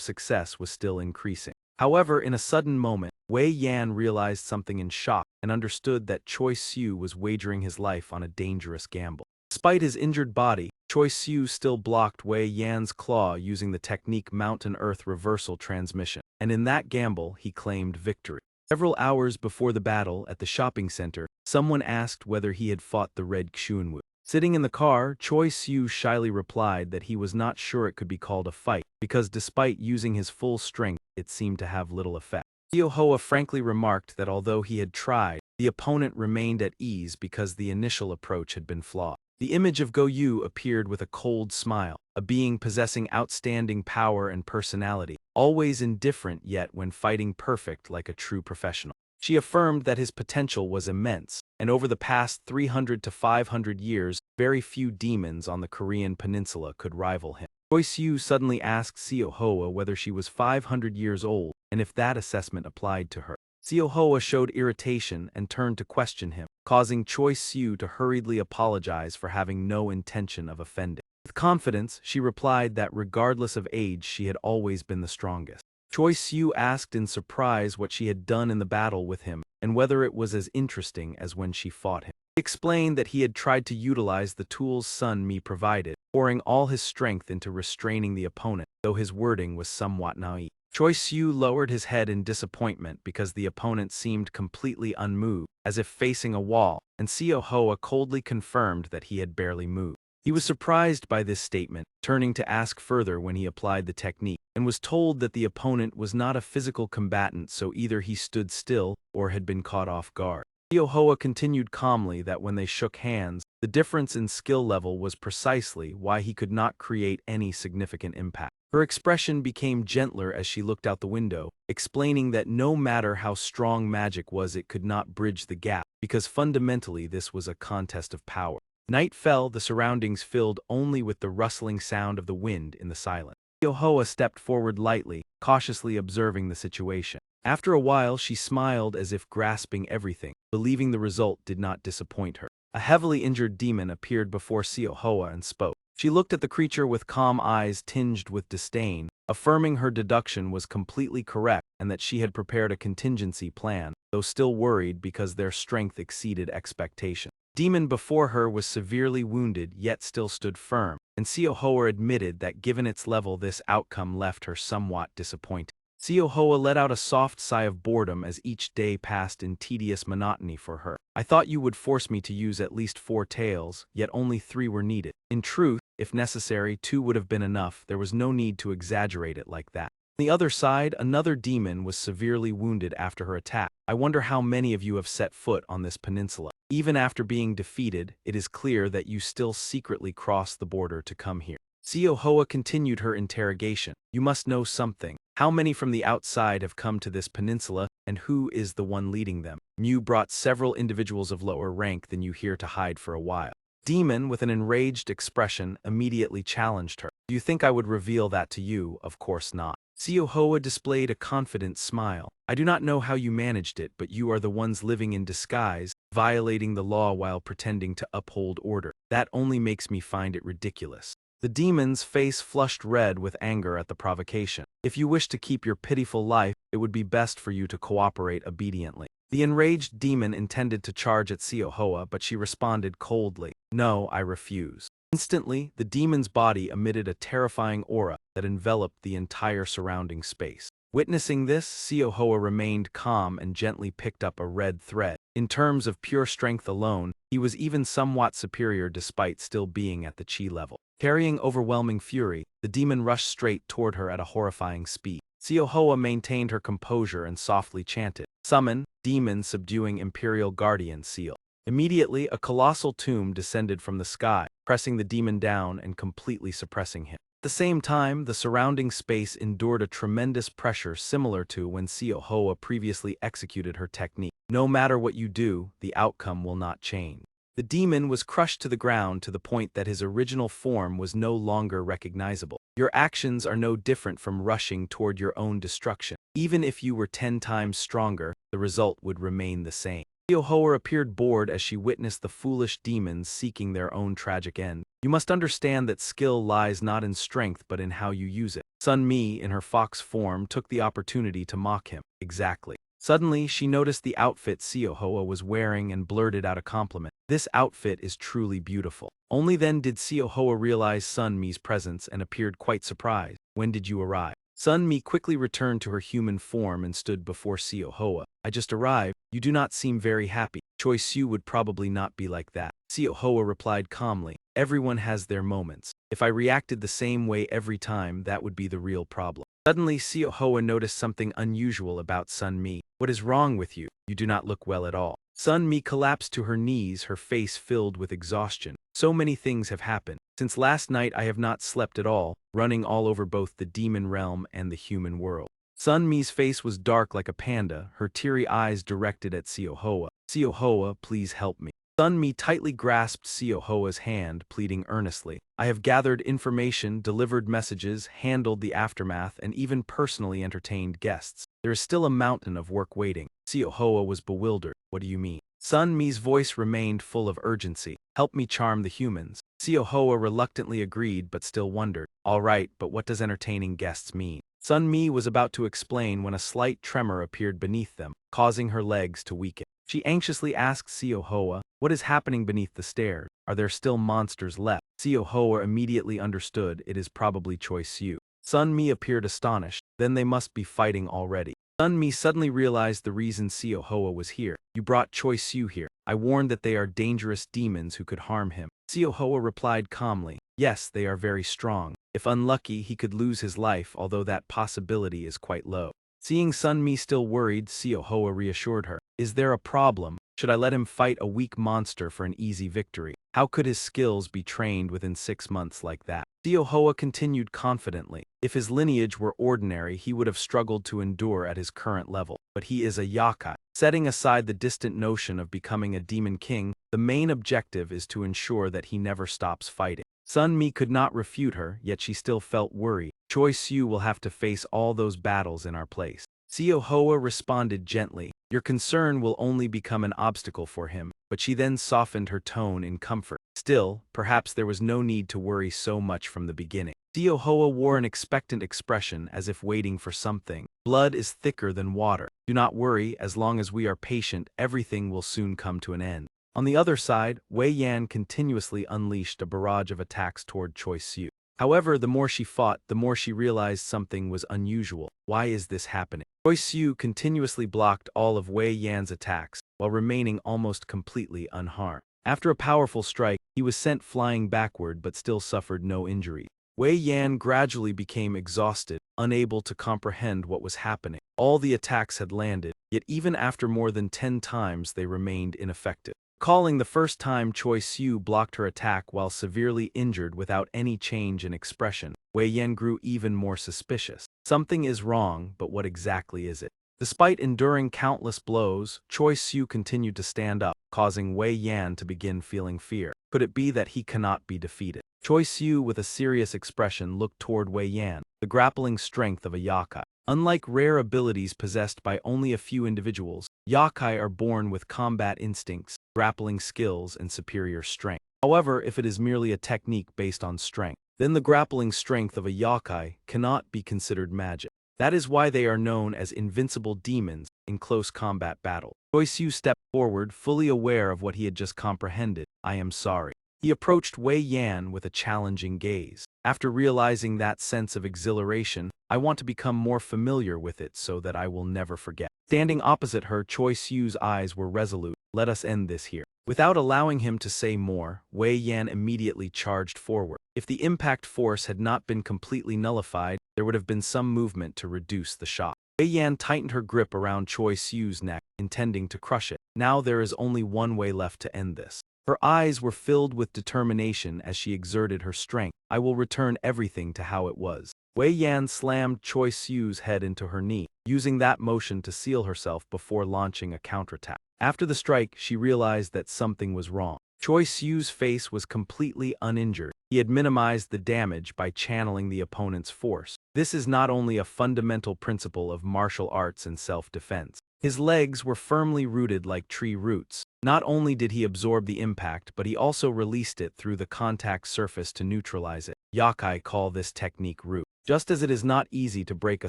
success was still increasing. However, in a sudden moment, Wei Yan realized something in shock and understood that Choi Siu was wagering his life on a dangerous gamble. Despite his injured body, Choi Siu still blocked Wei Yan's claw using the technique Mountain Earth Reversal Transmission, and in that gamble he claimed victory. Several hours before the battle at the shopping center, someone asked whether he had fought the Red Xuanwu. Sitting in the car, Choi Siu shyly replied that he was not sure it could be called a fight, because despite using his full strength, it seemed to have little effect. Yahello frankly remarked that although he had tried, the opponent remained at ease because the initial approach had been flawed. The image of Go Yu appeared with a cold smile, a being possessing outstanding power and personality, always indifferent yet when fighting perfect like a true professional. She affirmed that his potential was immense, and over the past 300 to 500 years, very few demons on the Korean peninsula could rival him. Choi Siu suddenly asked Yahello whether she was 500 years old and if that assessment applied to her. Yahello showed irritation and turned to question him, causing Choi Siu to hurriedly apologize for having no intention of offending. With confidence, she replied that regardless of age, she had always been the strongest. Choi Siu asked in surprise what she had done in the battle with him and whether it was as interesting as when she fought him. He explained that he had tried to utilize the tools Sun Mi provided, pouring all his strength into restraining the opponent, though his wording was somewhat naive. Choi Siu lowered his head in disappointment because the opponent seemed completely unmoved, as if facing a wall, and Yahello coldly confirmed that he had barely moved. He was surprised by this statement, turning to ask further when he applied the technique, and was told that the opponent was not a physical combatant, so either he stood still or had been caught off guard. Yahello continued calmly that when they shook hands, the difference in skill level was precisely why he could not create any significant impact. Her expression became gentler as she looked out the window, explaining that no matter how strong magic was, it could not bridge the gap, because fundamentally this was a contest of power. Night fell, the surroundings filled only with the rustling sound of the wind in the silence. Yahello stepped forward lightly, cautiously observing the situation. After a while, she smiled as if grasping everything, believing the result did not disappoint her. A heavily injured demon appeared before Yahello and spoke. She looked at the creature with calm eyes tinged with disdain, affirming her deduction was completely correct and that she had prepared a contingency plan, though still worried because their strength exceeded expectation. Demon before her was severely wounded yet still stood firm, and Yahello admitted that given its level this outcome left her somewhat disappointed. Yahello let out a soft sigh of boredom as each day passed in tedious monotony for her. I thought you would force me to use at least 4 tails, yet only 3 were needed. In truth, if necessary, 2 would have been enough. There was no need to exaggerate it like that. On the other side, another demon was severely wounded after her attack. I wonder how many of you have set foot on this peninsula. Even after being defeated, it is clear that you still secretly crossed the border to come here. Yahello continued her interrogation. You must know something. How many from the outside have come to this peninsula, and who is the one leading them? Mew brought several individuals of lower rank than you here to hide for a while. Demon, with an enraged expression, immediately challenged her. Do you think I would reveal that to you? Of course not. Yahello displayed a confident smile. I do not know how you managed it, but you are the ones living in disguise, violating the law while pretending to uphold order. That only makes me find it ridiculous. The demon's face flushed red with anger at the provocation. If you wish to keep your pitiful life, it would be best for you to cooperate obediently. The enraged demon intended to charge at Yahello, but she responded coldly. No, I refuse. Instantly, the demon's body emitted a terrifying aura that enveloped the entire surrounding space. Witnessing this, Yahello remained calm and gently picked up a red thread. In terms of pure strength alone, he was even somewhat superior despite still being at the chi level. Carrying overwhelming fury, the demon rushed straight toward her at a horrifying speed. Yahello maintained her composure and softly chanted, Summon, demon subduing Imperial Guardian seal. Immediately, a colossal tomb descended from the sky, pressing the demon down and completely suppressing him. At the same time, the surrounding space endured a tremendous pressure similar to when Yahello previously executed her technique. No matter what you do, the outcome will not change. The demon was crushed to the ground to the point that his original form was no longer recognizable. Your actions are no different from rushing toward your own destruction. Even if you were 10 times stronger, the result would remain the same. Yahello appeared bored as she witnessed the foolish demons seeking their own tragic end. You must understand that skill lies not in strength but in how you use it. Sun Mi, in her fox form, took the opportunity to mock him. Exactly. Suddenly, she noticed the outfit Siohoa was wearing and blurted out a compliment. This outfit is truly beautiful. Only then did Siohoa realize Sun Mi's presence and appeared quite surprised. When did you arrive? Sun Mi quickly returned to her human form and stood before Siohoa. I just arrived. You do not seem very happy. Choi Siu would probably not be like that. Siohoa replied calmly. Everyone has their moments. If I reacted the same way every time, that would be the real problem. Suddenly, Siohoa noticed something unusual about Sun Mi. What is wrong with you? You do not look well at all. Sun Mi collapsed to her knees, her face filled with exhaustion. So many things have happened. Since last night I have not slept at all, running all over both the demon realm and the human world. Sun Mi's face was dark like a panda, her teary eyes directed at Siohoa. Siohoa, please help me. Sun Mi tightly grasped Siohoa's hand, pleading earnestly. I have gathered information, delivered messages, handled the aftermath, and even personally entertained guests. There is still a mountain of work waiting. Siohoa was bewildered. What do you mean? Sun Mi's voice remained full of urgency. Help me charm the humans. Siohoa reluctantly agreed but still wondered. All right, but what does entertaining guests mean? Sun Mi was about to explain when a slight tremor appeared beneath them, causing her legs to weaken. She anxiously asked Siohoa, what is happening beneath the stairs? Are there still monsters left? Siohoa immediately understood it is probably Choi Siu. Sun Mi appeared astonished. Then they must be fighting already. Sun Mi suddenly realized the reason Siohoa was here. You brought Choi Siu here. I warned that they are dangerous demons who could harm him. Siohoa replied calmly, yes, they are very strong. If unlucky, he could lose his life, although that possibility is quite low. Seeing Sun Mi still worried, Siohoa reassured her. Is there a problem? Should I let him fight a weak monster for an easy victory? How could his skills be trained within 6 months like that? Siohoa continued confidently. If his lineage were ordinary, he would have struggled to endure at his current level. But he is a yakai. Setting aside the distant notion of becoming a demon king, the main objective is to ensure that he never stops fighting. Sun Mi could not refute her, yet she still felt worried. Choi Siu will have to face all those battles in our place. Siohoa responded gently. Your concern will only become an obstacle for him, but she then softened her tone in comfort. Still, perhaps there was no need to worry so much from the beginning. Siohoa wore an expectant expression as if waiting for something. Blood is thicker than water. Do not worry, as long as we are patient, everything will soon come to an end. On the other side, Wei Yan continuously unleashed a barrage of attacks toward Choi Siu. However, the more she fought, the more she realized something was unusual. Why is this happening? Choi Siu continuously blocked all of Wei Yan's attacks, while remaining almost completely unharmed. After a powerful strike, he was sent flying backward but still suffered no injury. Wei Yan gradually became exhausted, unable to comprehend what was happening. All the attacks had landed, yet even after more than 10 times they remained ineffective. Recalling the first time Choi Siu blocked her attack while severely injured without any change in expression, Wei Yan grew even more suspicious. Something is wrong, but what exactly is it? Despite enduring countless blows, Choi Siu continued to stand up, causing Wei Yan to begin feeling fear. Could it be that he cannot be defeated? Choi Siu, with a serious expression, looked toward Wei Yan, the grappling strength of a yakai. Unlike rare abilities possessed by only a few individuals, yakai are born with combat instincts, grappling skills, and superior strength. However, if it is merely a technique based on strength, then the grappling strength of a yakai cannot be considered magic. That is why they are known as invincible demons in close combat battle. Choi Siu stepped forward, fully aware of what he had just comprehended. I am sorry. He approached Wei Yan with a challenging gaze. After realizing that sense of exhilaration, I want to become more familiar with it so that I will never forget. Standing opposite her, Choi Siu's eyes were resolute. Let us end this here. Without allowing him to say more, Wei Yan immediately charged forward. If the impact force had not been completely nullified, there would have been some movement to reduce the shock. Wei Yan tightened her grip around Choi Siu's neck, intending to crush it. Now there is only one way left to end this. Her eyes were filled with determination as she exerted her strength. I will return everything to how it was. Wei Yan slammed Choi Siu's head into her knee, using that motion to seal herself before launching a counterattack. After the strike, she realized that something was wrong. Choi Siu's face was completely uninjured. He had minimized the damage by channeling the opponent's force. This is not only a fundamental principle of martial arts and self-defense. His legs were firmly rooted like tree roots. Not only did he absorb the impact, but he also released it through the contact surface to neutralize it. Yakai call this technique root. Just as it is not easy to break a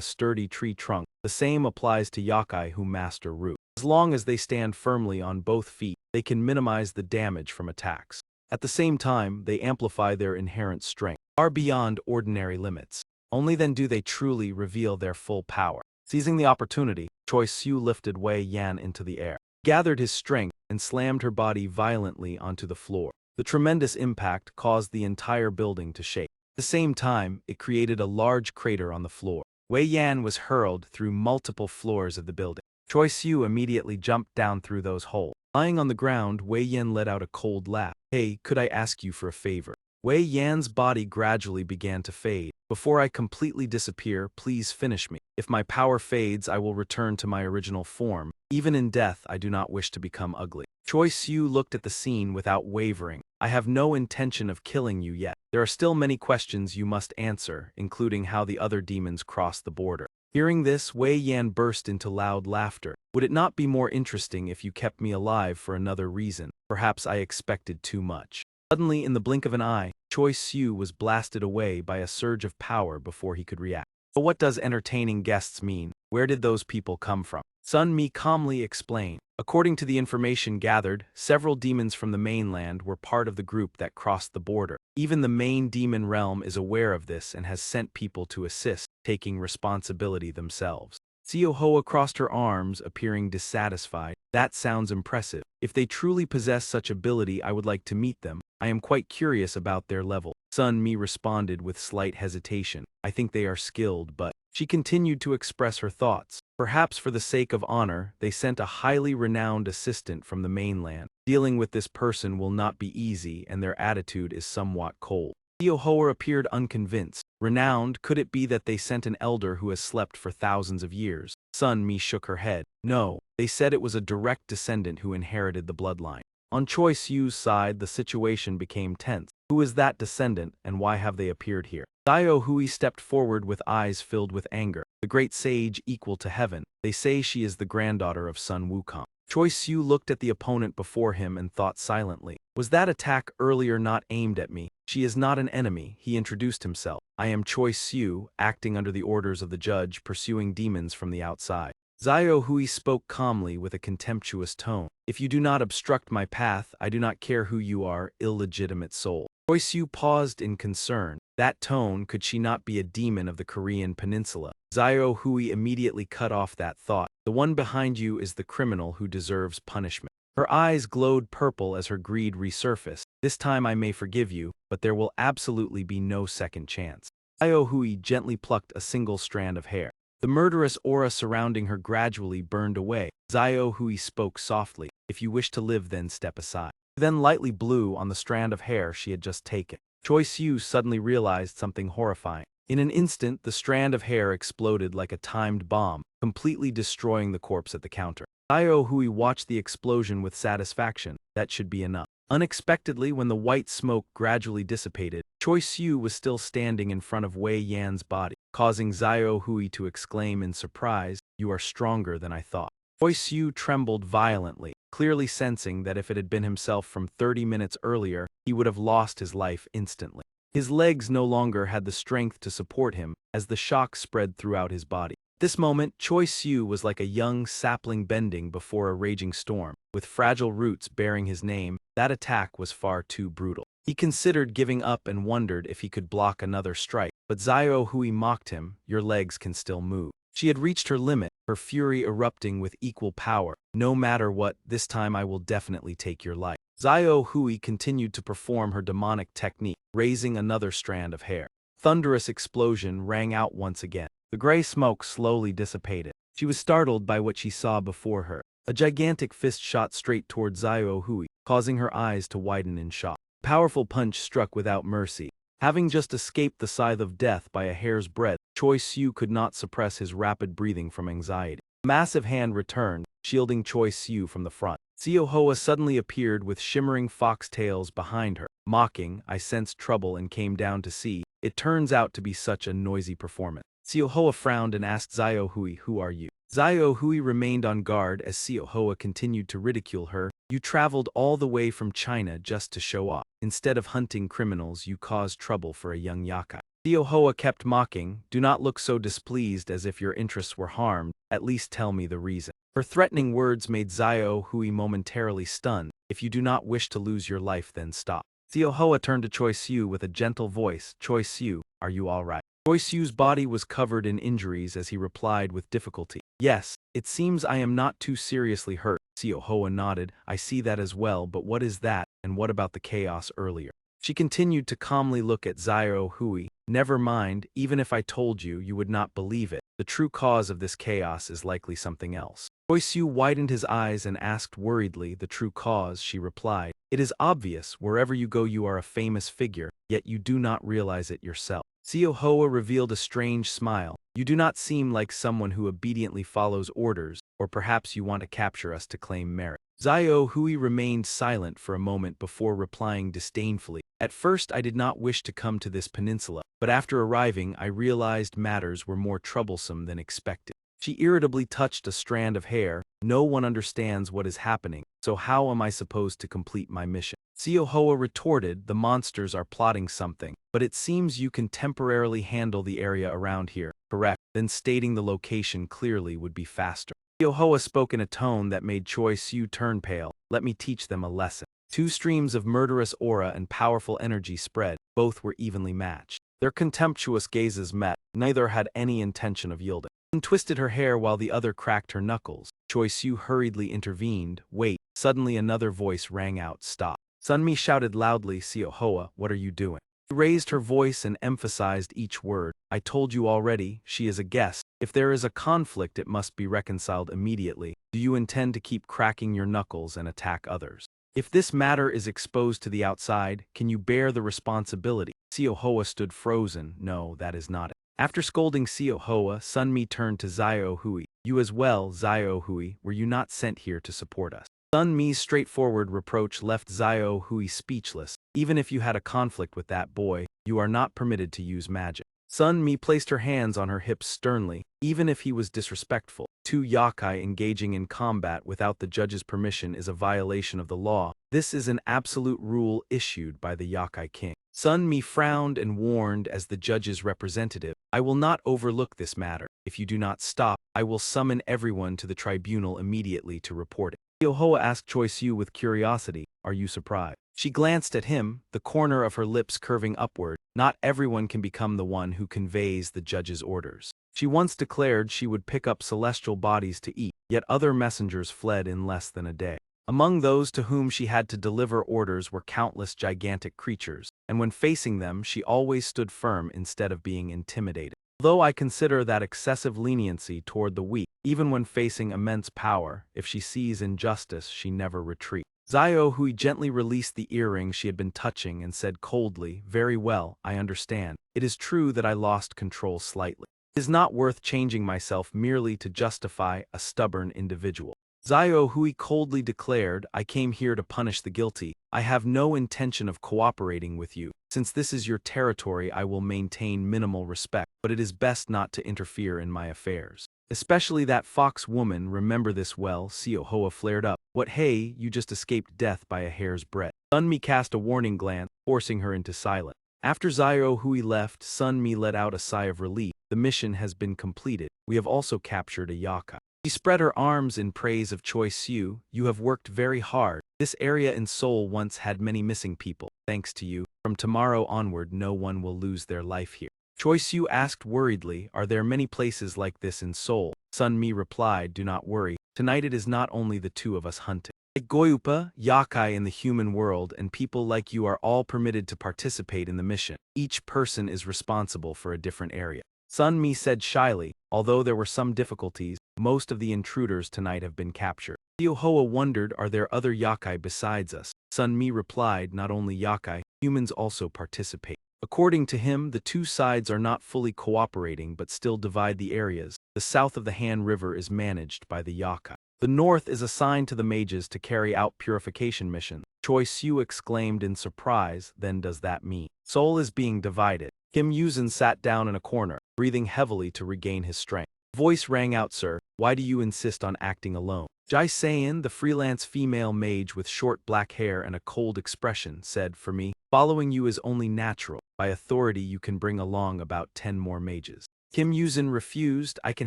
sturdy tree trunk, the same applies to yakai who master root. As long as they stand firmly on both feet, they can minimize the damage from attacks. At the same time, they amplify their inherent strength, far beyond ordinary limits. Only then do they truly reveal their full power. Seizing the opportunity, Choi Siu lifted Wei Yan into the air, gathered his strength, and slammed her body violently onto the floor. The tremendous impact caused the entire building to shake. At the same time, it created a large crater on the floor. Wei Yan was hurled through multiple floors of the building. Choi Siu immediately jumped down through those holes. Lying on the ground, Wei Yan let out a cold laugh. "Hey, could I ask you for a favor?" Wei Yan's body gradually began to fade. "Before I completely disappear, please finish me. If my power fades, I will return to my original form. Even in death, I do not wish to become ugly." Choi Siu looked at the scene without wavering. "I have no intention of killing you yet. There are still many questions you must answer, including how the other demons crossed the border." Hearing this, Wei Yan burst into loud laughter. "Would it not be more interesting if you kept me alive for another reason? Perhaps I expected too much." Suddenly, in the blink of an eye, Choi Siu was blasted away by a surge of power before he could react. But what does entertaining guests mean? Where did those people come from? Sun Mi calmly explained. According to the information gathered, several demons from the mainland were part of the group that crossed the border. Even the main demon realm is aware of this and has sent people to assist, taking responsibility themselves. Seo Hoa crossed her arms, appearing dissatisfied. "That sounds impressive. If they truly possess such ability, I would like to meet them. I am quite curious about their level." Sun Mi responded with slight hesitation. "I think they are skilled, but..." She continued to express her thoughts. Perhaps for the sake of honor, they sent a highly renowned assistant from the mainland. Dealing with this person will not be easy, and their attitude is somewhat cold. Seo Hoa appeared unconvinced. "Renowned? Could it be that they sent an elder who has slept for thousands of years?" Sun Mi shook her head. "No, they said it was a direct descendant who inherited the bloodline." On Choi Siu's side, the situation became tense. Who is that descendant, and why have they appeared here? Xiao Hui stepped forward with eyes filled with anger. "The great sage equal to heaven. They say she is the granddaughter of Sun Wukong." Choi Siu looked at the opponent before him and thought silently. "Was that attack earlier not aimed at me? She is not an enemy," he introduced himself. "I am Choi Siu, acting under the orders of the judge, pursuing demons from the outside." Xiao Hui spoke calmly with a contemptuous tone. "If you do not obstruct my path, I do not care who you are, illegitimate soul." Choi Siu paused in concern. That tone, could she not be a demon of the Korean peninsula? Xiao Hui immediately cut off that thought. "The one behind you is the criminal who deserves punishment." Her eyes glowed purple as her greed resurfaced. "This time I may forgive you, but there will absolutely be no second chance." Xiao Hui gently plucked a single strand of hair. The murderous aura surrounding her gradually burned away. Xiao Hui spoke softly. "If you wish to live, then step aside." She then lightly blew on the strand of hair she had just taken. Choi Siu suddenly realized something horrifying. In an instant, the strand of hair exploded like a timed bomb, completely destroying the corpse at the counter. Xiao Hui watched the explosion with satisfaction. That should be enough. Unexpectedly, when the white smoke gradually dissipated, Choi Siu was still standing in front of Wei Yan's body, causing Xiao Hui to exclaim in surprise, "You are stronger than I thought." Choi Siu trembled violently, clearly sensing that if it had been himself from 30 minutes earlier, he would have lost his life instantly. His legs no longer had the strength to support him, as the shock spread throughout his body. At this moment, Choi Siu was like a young sapling bending before a raging storm. With fragile roots bearing his name, that attack was far too brutal. He considered giving up and wondered if he could block another strike, but Xiao Hui mocked him. "Your legs can still move." She had reached her limit, her fury erupting with equal power. "No matter what, this time I will definitely take your life." Xiao Hui continued to perform her demonic technique, raising another strand of hair. Thunderous explosion rang out once again. The gray smoke slowly dissipated. She was startled by what she saw before her. A gigantic fist shot straight toward Xiao Hui, causing her eyes to widen in shock. A powerful punch struck without mercy. Having just escaped the scythe of death by a hair's breadth, Choi Siu could not suppress his rapid breathing from anxiety. A massive hand returned, shielding Choi Siu from the front. Seo Hoa suddenly appeared with shimmering foxtails behind her. Mocking, "I sensed trouble and came down to see. It turns out to be such a noisy performance." Seo Hoa frowned and asked Xiao Hui, "Who are you?" Zio Hui remained on guard as Seo Hoa continued to ridicule her. You traveled all the way from China just to show off. Instead of hunting criminals, you caused trouble for a young yakai. Seo Hoa kept mocking, do not look so displeased as if your interests were harmed, at least tell me the reason. Her threatening words made Zio Hui momentarily stunned. If you do not wish to lose your life, then stop. Seo Hoa turned to Choi Siu with a gentle voice. Choi Siu, are you all right? Choi Siu's body was covered in injuries as he replied with difficulty. Yes, it seems I am not too seriously hurt. Seo Hoa nodded. I see that as well, but what is that, and what about the chaos earlier? She continued to calmly look at Zio Hui. Never mind, even if I told you, you would not believe it. The true cause of this chaos is likely something else. Choi Siu widened his eyes and asked worriedly, the true cause, she replied. It is obvious, wherever you go you are a famous figure, yet you do not realize it yourself. Seo Hoa revealed a strange smile. You do not seem like someone who obediently follows orders, or perhaps you want to capture us to claim merit. Zio Hui remained silent for a moment before replying disdainfully. At first I did not wish to come to this peninsula, but after arriving I realized matters were more troublesome than expected. She irritably touched a strand of hair. No one understands what is happening, so how am I supposed to complete my mission? Seo Hoa retorted, the monsters are plotting something, but it seems you can temporarily handle the area around here. Correct, then stating the location clearly would be faster. Seo Hoa spoke in a tone that made Choi Siu turn pale. Let me teach them a lesson. Two streams of murderous aura and powerful energy spread. Both were evenly matched. Their contemptuous gazes met. Neither had any intention of yielding. One twisted her hair while the other cracked her knuckles. Choi Siu hurriedly intervened. Wait. Suddenly another voice rang out. Stop. Sunmi shouted loudly, Seo Hoa, what are you doing? She raised her voice and emphasized each word. I told you already, she is a guest. If there is a conflict, it must be reconciled immediately. Do you intend to keep cracking your knuckles and attack others? If this matter is exposed to the outside, can you bear the responsibility? Seo Hoa stood frozen. No, that is not it. After scolding Seo Hoa, Sunmi turned to Zio Hui. You as well, Zio Hui, were you not sent here to support us? Sunmi's straightforward reproach left Zio Hui speechless. Even if you had a conflict with that boy, you are not permitted to use magic. Sunmi placed her hands on her hips sternly. Even if he was disrespectful, two yakai engaging in combat without the judge's permission is a violation of the law. This is an absolute rule issued by the yakai king. Sunmi frowned and warned as the judge's representative. I will not overlook this matter. If you do not stop, I will summon everyone to the tribunal immediately to report it. Seo Hoa asked Choi Siu with curiosity, are you surprised? She glanced at him, the corner of her lips curving upward. Not everyone can become the one who conveys the judge's orders. She once declared she would pick up celestial bodies to eat, yet other messengers fled in less than a day. Among those to whom she had to deliver orders were countless gigantic creatures, and when facing them she always stood firm instead of being intimidated. Although I consider that excessive leniency toward the weak, even when facing immense power, if she sees injustice she never retreats. Zio Hui gently released the earring she had been touching and said coldly, very well, I understand. It is true that I lost control slightly. It is not worth changing myself merely to justify a stubborn individual. Zio Hui coldly declared, I came here to punish the guilty. I have no intention of cooperating with you. Since this is your territory, I will maintain minimal respect, but it is best not to interfere in my affairs. Especially that fox woman, remember this well. Seo Hoa flared up. What hey, you just escaped death by a hair's breadth. Sunmi cast a warning glance, forcing her into silence. After Zio Hui left, Sunmi let out a sigh of relief. The mission has been completed. We have also captured a yakai. She spread her arms in praise of Choi Siu. You have worked very hard. This area in Seoul once had many missing people. Thanks to you, from tomorrow onward no one will lose their life here. Choi Siu asked worriedly, are there many places like this in Seoul? Sunmi replied, do not worry. Tonight it is not only the two of us hunting. Like Goyupa, yakai in the human world, and people like you are all permitted to participate in the mission. Each person is responsible for a different area. Sunmi said shyly, although there were some difficulties, most of the intruders tonight have been captured. Seo Hoa wondered, are there other yakai besides us? Sunmi replied, not only yakai, humans also participate. According to him, the two sides are not fully cooperating but still divide the areas. The south of the Han River is managed by the yakai. The north is assigned to the mages to carry out purification missions. Choi Siu exclaimed in surprise, then does that mean Seoul is being divided? Kim Yuzin sat down in a corner, breathing heavily to regain his strength. Voice rang out, "Sir, why do you insist on acting alone?" Jai Sayan, the freelance female mage with short black hair and a cold expression, said, "For me, following you is only natural. By authority you can bring along about 10 more mages." Kim Yuzin refused. "I can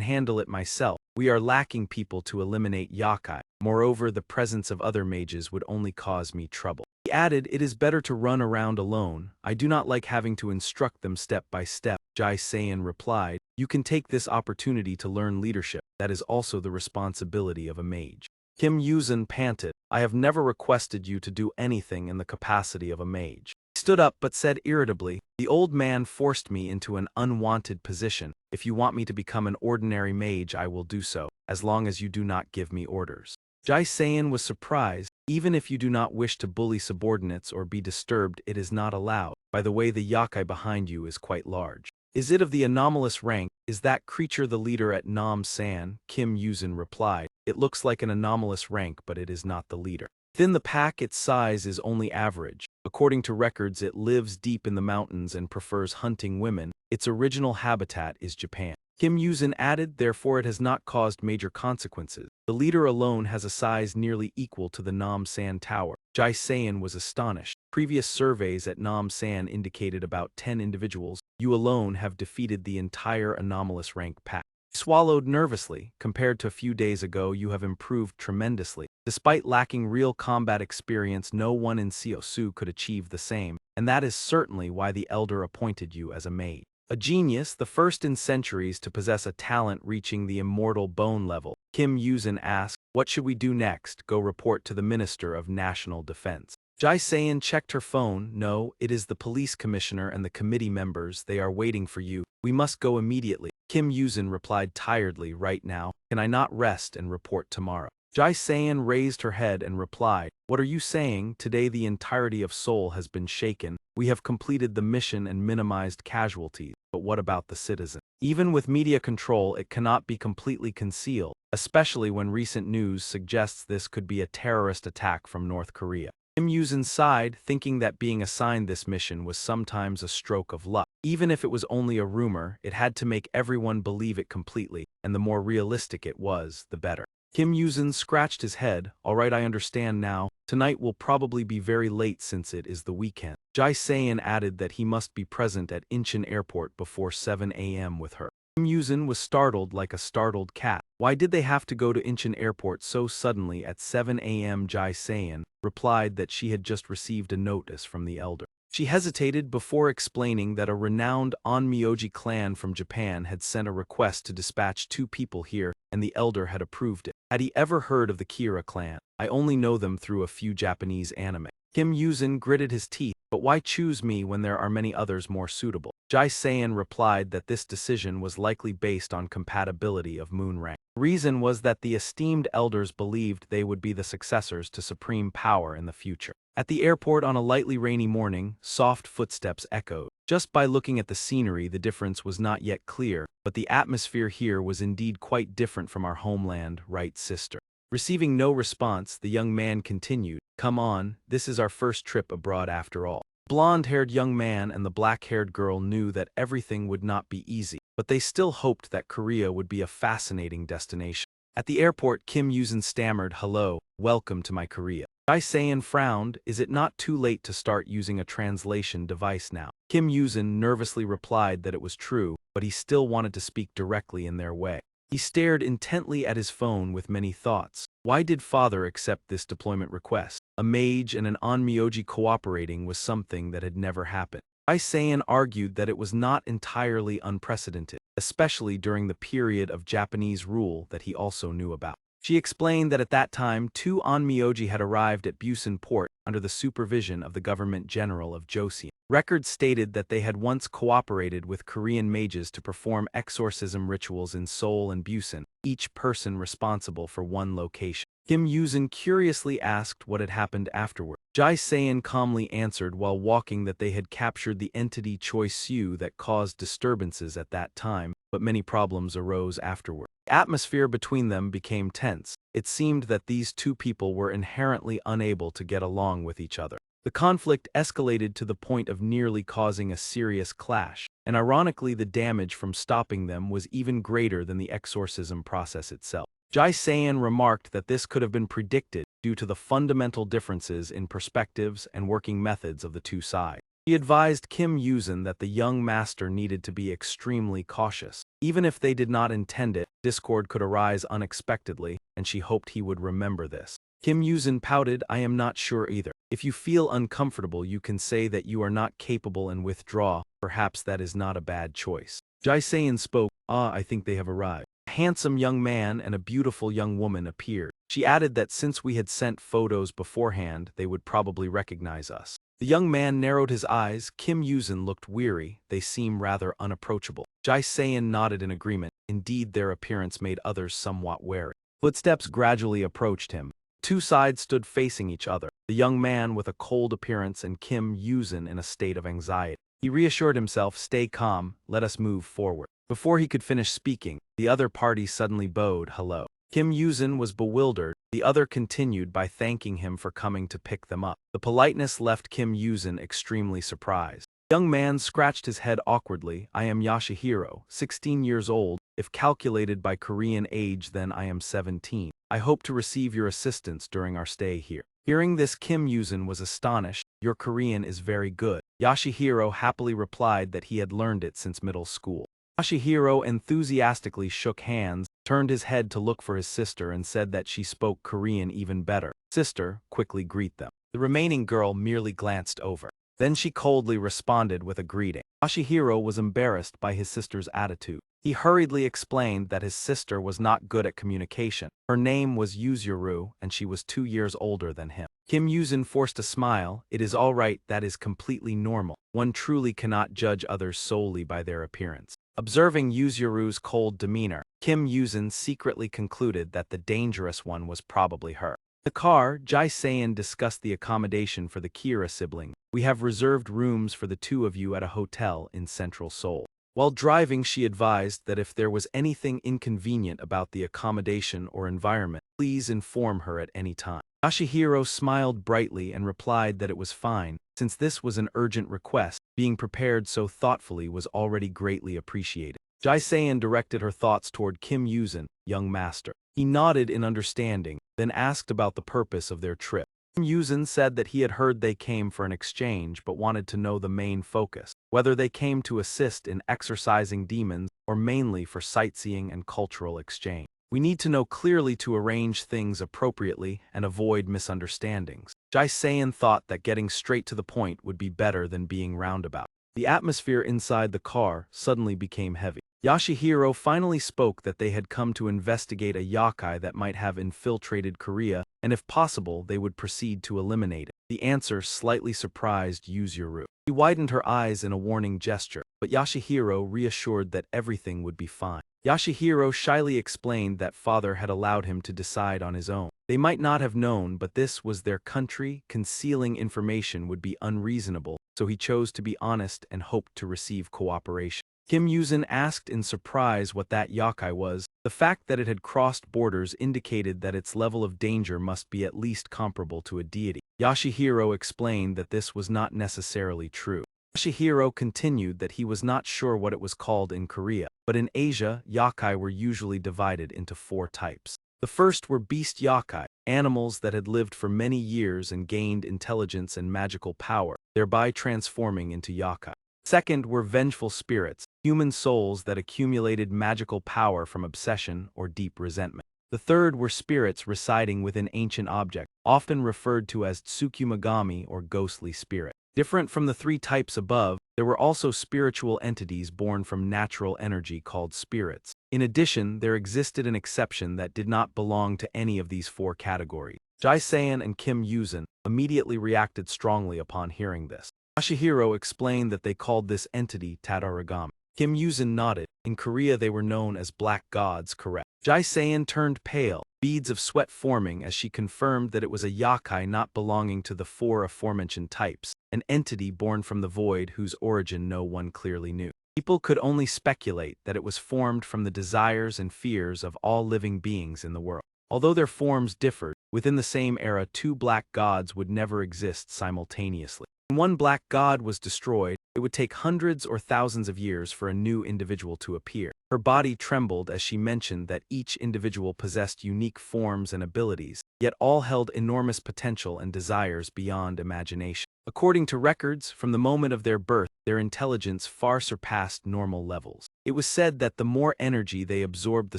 handle it myself. We are lacking people to eliminate yakai. Moreover, the presence of other mages would only cause me trouble." He added, "It is better to run around alone. I do not like having to instruct them step by step." Jai Sayan replied, "You can take this opportunity to learn leadership. That is also the responsibility of a mage." Kim Yuzin panted, "I have never requested you to do anything in the capacity of a mage." He stood up but said irritably, "The old man forced me into an unwanted position. If you want me to become an ordinary mage, I will do so, as long as you do not give me orders." Jai Sayan was surprised. "Even if you do not wish to bully subordinates or be disturbed, it is not allowed. By the way, the yakai behind you is quite large." "Is it of the anomalous rank? Is that creature the leader at Nam-san?" Kim Yuzin replied, "It looks like an anomalous rank, but it is not the leader. Within the pack, its size is only average. According to records, it lives deep in the mountains and prefers hunting women. Its original habitat is Japan." Kim Yuzin added, "Therefore it has not caused major consequences. The leader alone has a size nearly equal to the Nam-san Tower." Jai Sayan was astonished. Previous surveys at Nam-san indicated about 10 individuals. "You alone have defeated the entire anomalous rank pack." He swallowed nervously. "Compared to a few days ago, you have improved tremendously. Despite lacking real combat experience, no one in Seosu could achieve the same, and that is certainly why the Elder appointed you as a mage. A genius, the first in centuries to possess a talent reaching the immortal bone level." Kim Yuzin asked, "What should we do next? Go report to the Minister of National Defense?" Jai Sayan checked her phone. "No, it is the police commissioner and the committee members. They are waiting for you. We must go immediately." Kim Yuzin replied tiredly, "Right now, can I not rest and report tomorrow?" Jai Sayan raised her head and replied, "What are you saying? Today the entirety of Seoul has been shaken. We have completed the mission and minimized casualties, but what about the citizen? Even with media control, it cannot be completely concealed, especially when recent news suggests this could be a terrorist attack from North Korea." Kim Yuzin sighed, thinking that being assigned this mission was sometimes a stroke of luck. Even if it was only a rumor, it had to make everyone believe it completely, and the more realistic it was, the better. Kim Yuzin scratched his head. "All right, I understand now. Tonight will probably be very late since it is the weekend." Jai Sayan added that he must be present at Incheon Airport before 7 a.m. with her. Kim Yuzin was startled like a startled cat. Why did they have to go to Incheon Airport so suddenly at 7 a.m.? Jai Sayan replied that she had just received a notice from the Elder. She hesitated before explaining that a renowned Onmyoji clan from Japan had sent a request to dispatch 2 people here, and the Elder had approved it. Had he ever heard of the Kira clan? "I only know them through a few Japanese anime." Kim Yuzin gritted his teeth. "But why choose me when there are many others more suitable?" Jai Sayan replied that this decision was likely based on compatibility of moon rank. The reason was that the esteemed elders believed they would be the successors to supreme power in the future. At the airport on a lightly rainy morning, soft footsteps echoed. Just by looking at the scenery, the difference was not yet clear, but the atmosphere here was indeed quite different from our homeland, right, sister? Receiving no response, the young man continued, "Come on, this is our first trip abroad after all." The blonde-haired young man and the black-haired girl knew that everything would not be easy, but they still hoped that Korea would be a fascinating destination. At the airport, Kim Yuzin stammered, "Hello, welcome to my Korea." Jai Sayan frowned. "Is it not too late to start using a translation device now?" Kim Yuzin nervously replied that it was true, but he still wanted to speak directly in their way. He stared intently at his phone with many thoughts. Why did father accept this deployment request? A mage and an Onmyoji cooperating was something that had never happened. Jai Sayan argued that it was not entirely unprecedented, especially during the period of Japanese rule that he also knew about. She explained that at that time 2 Onmyoji had arrived at Busan port under the supervision of the government general of Joseon. Records stated that they had once cooperated with Korean mages to perform exorcism rituals in Seoul and Busan, each person responsible for one location. Kim Yuzin curiously asked what had happened afterward. Jai Sayan calmly answered while walking that they had captured the entity Choi Siu that caused disturbances at that time, but many problems arose afterward. The atmosphere between them became tense. It seemed that these 2 people were inherently unable to get along with each other. The conflict escalated to the point of nearly causing a serious clash, and ironically the damage from stopping them was even greater than the exorcism process itself. Jai Sayan remarked that this could have been predicted due to the fundamental differences in perspectives and working methods of the two sides. He advised Kim Yuzin that the young master needed to be extremely cautious. Even if they did not intend it, discord could arise unexpectedly, and she hoped he would remember this. Kim Yuzin pouted, "I am not sure either. If you feel uncomfortable, you can say that you are not capable and withdraw. Perhaps that is not a bad choice." Jai Sayan spoke, I think they have arrived." A handsome young man and a beautiful young woman appeared. She added that since we had sent photos beforehand, they would probably recognize us. The young man narrowed his eyes. Kim Yuzin looked weary. They seem rather unapproachable. Jai Sayan nodded in agreement. Indeed, their appearance made others somewhat wary. Footsteps gradually approached him. Two sides stood facing each other, the young man with a cold appearance and Kim Yuzin in a state of anxiety. He reassured himself, "Stay calm, let us move forward." Before he could finish speaking, the other party suddenly bowed hello. Kim Yuzin was bewildered. The other continued by thanking him for coming to pick them up. The politeness left Kim Yuzin extremely surprised. The young man scratched his head awkwardly. "I am Yashihiro, 16 years old. If calculated by Korean age, then I am 17. I hope to receive your assistance during our stay here." Hearing this, Kim Yuzin was astonished. "Your Korean is very good." Yashihiro happily replied that he had learned it since middle school. Yashihiro enthusiastically shook hands, turned his head to look for his sister and said that she spoke Korean even better. "Sister, quickly greet them." The remaining girl merely glanced over. Then she coldly responded with a greeting. Yashihiro was embarrassed by his sister's attitude. He hurriedly explained that his sister was not good at communication. Her name was Yuzuru, and she was 2 years older than him. Kim Yuzin forced a smile. "It is all right, that is completely normal. One truly cannot judge others solely by their appearance." Observing Yuzuru's cold demeanor, Kim Yuzin secretly concluded that the dangerous one was probably her. In the car, Jai Sayan discussed the accommodation for the Kira sibling. "We have reserved rooms for the two of you at a hotel in central Seoul." While driving, she advised that if there was anything inconvenient about the accommodation or environment, please inform her at any time. Yashihiro smiled brightly and replied that it was fine. Since this was an urgent request, being prepared so thoughtfully was already greatly appreciated. Jai Sayan directed her thoughts toward Kim Yuzin, young master. He nodded in understanding, then asked about the purpose of their trip. Kim Yuzin said that he had heard they came for an exchange but wanted to know the main focus, whether they came to assist in exorcising demons or mainly for sightseeing and cultural exchange. "We need to know clearly to arrange things appropriately and avoid misunderstandings." Jai Sayan thought that getting straight to the point would be better than being roundabout. The atmosphere inside the car suddenly became heavy. Yashihiro finally spoke that they had come to investigate a yakai that might have infiltrated Korea, and if possible, they would proceed to eliminate it. The answer slightly surprised Yuzuru. She widened her eyes in a warning gesture, but Yashihiro reassured that everything would be fine. Yashihiro shyly explained that father had allowed him to decide on his own. They might not have known, but this was their country. Concealing information would be unreasonable, so he chose to be honest and hoped to receive cooperation. Kim Yuzin asked in surprise what that yakai was. The fact that it had crossed borders indicated that its level of danger must be at least comparable to a deity. Yashihiro explained that this was not necessarily true. Yashihiro continued that he was not sure what it was called in Korea, but in Asia, yakai were usually divided into 4 types. The first were beast yakai, animals that had lived for many years and gained intelligence and magical power, thereby transforming into yakai. Second were vengeful spirits, human souls that accumulated magical power from obsession or deep resentment. The third were spirits residing within ancient objects, often referred to as Tsukumagami or ghostly spirit. Different from the 3 types above, there were also spiritual entities born from natural energy called spirits. In addition, there existed an exception that did not belong to any of these 4 categories. Jai Sayan and Kim Yuzin immediately reacted strongly upon hearing this. Yashihiro explained that they called this entity Tadarigami. Kim Yuzin nodded. In Korea they were known as black gods, correct. Jai Sayan turned pale, beads of sweat forming as she confirmed that it was a yakai not belonging to the 4 aforementioned types, an entity born from the void whose origin no one clearly knew. People could only speculate that it was formed from the desires and fears of all living beings in the world. Although their forms differed, within the same era 2 black gods would never exist simultaneously. When one black god was destroyed, it would take hundreds or thousands of years for a new individual to appear. Her body trembled as she mentioned that each individual possessed unique forms and abilities, yet all held enormous potential and desires beyond imagination. According to records, from the moment of their birth, their intelligence far surpassed normal levels. It was said that the more energy they absorbed, the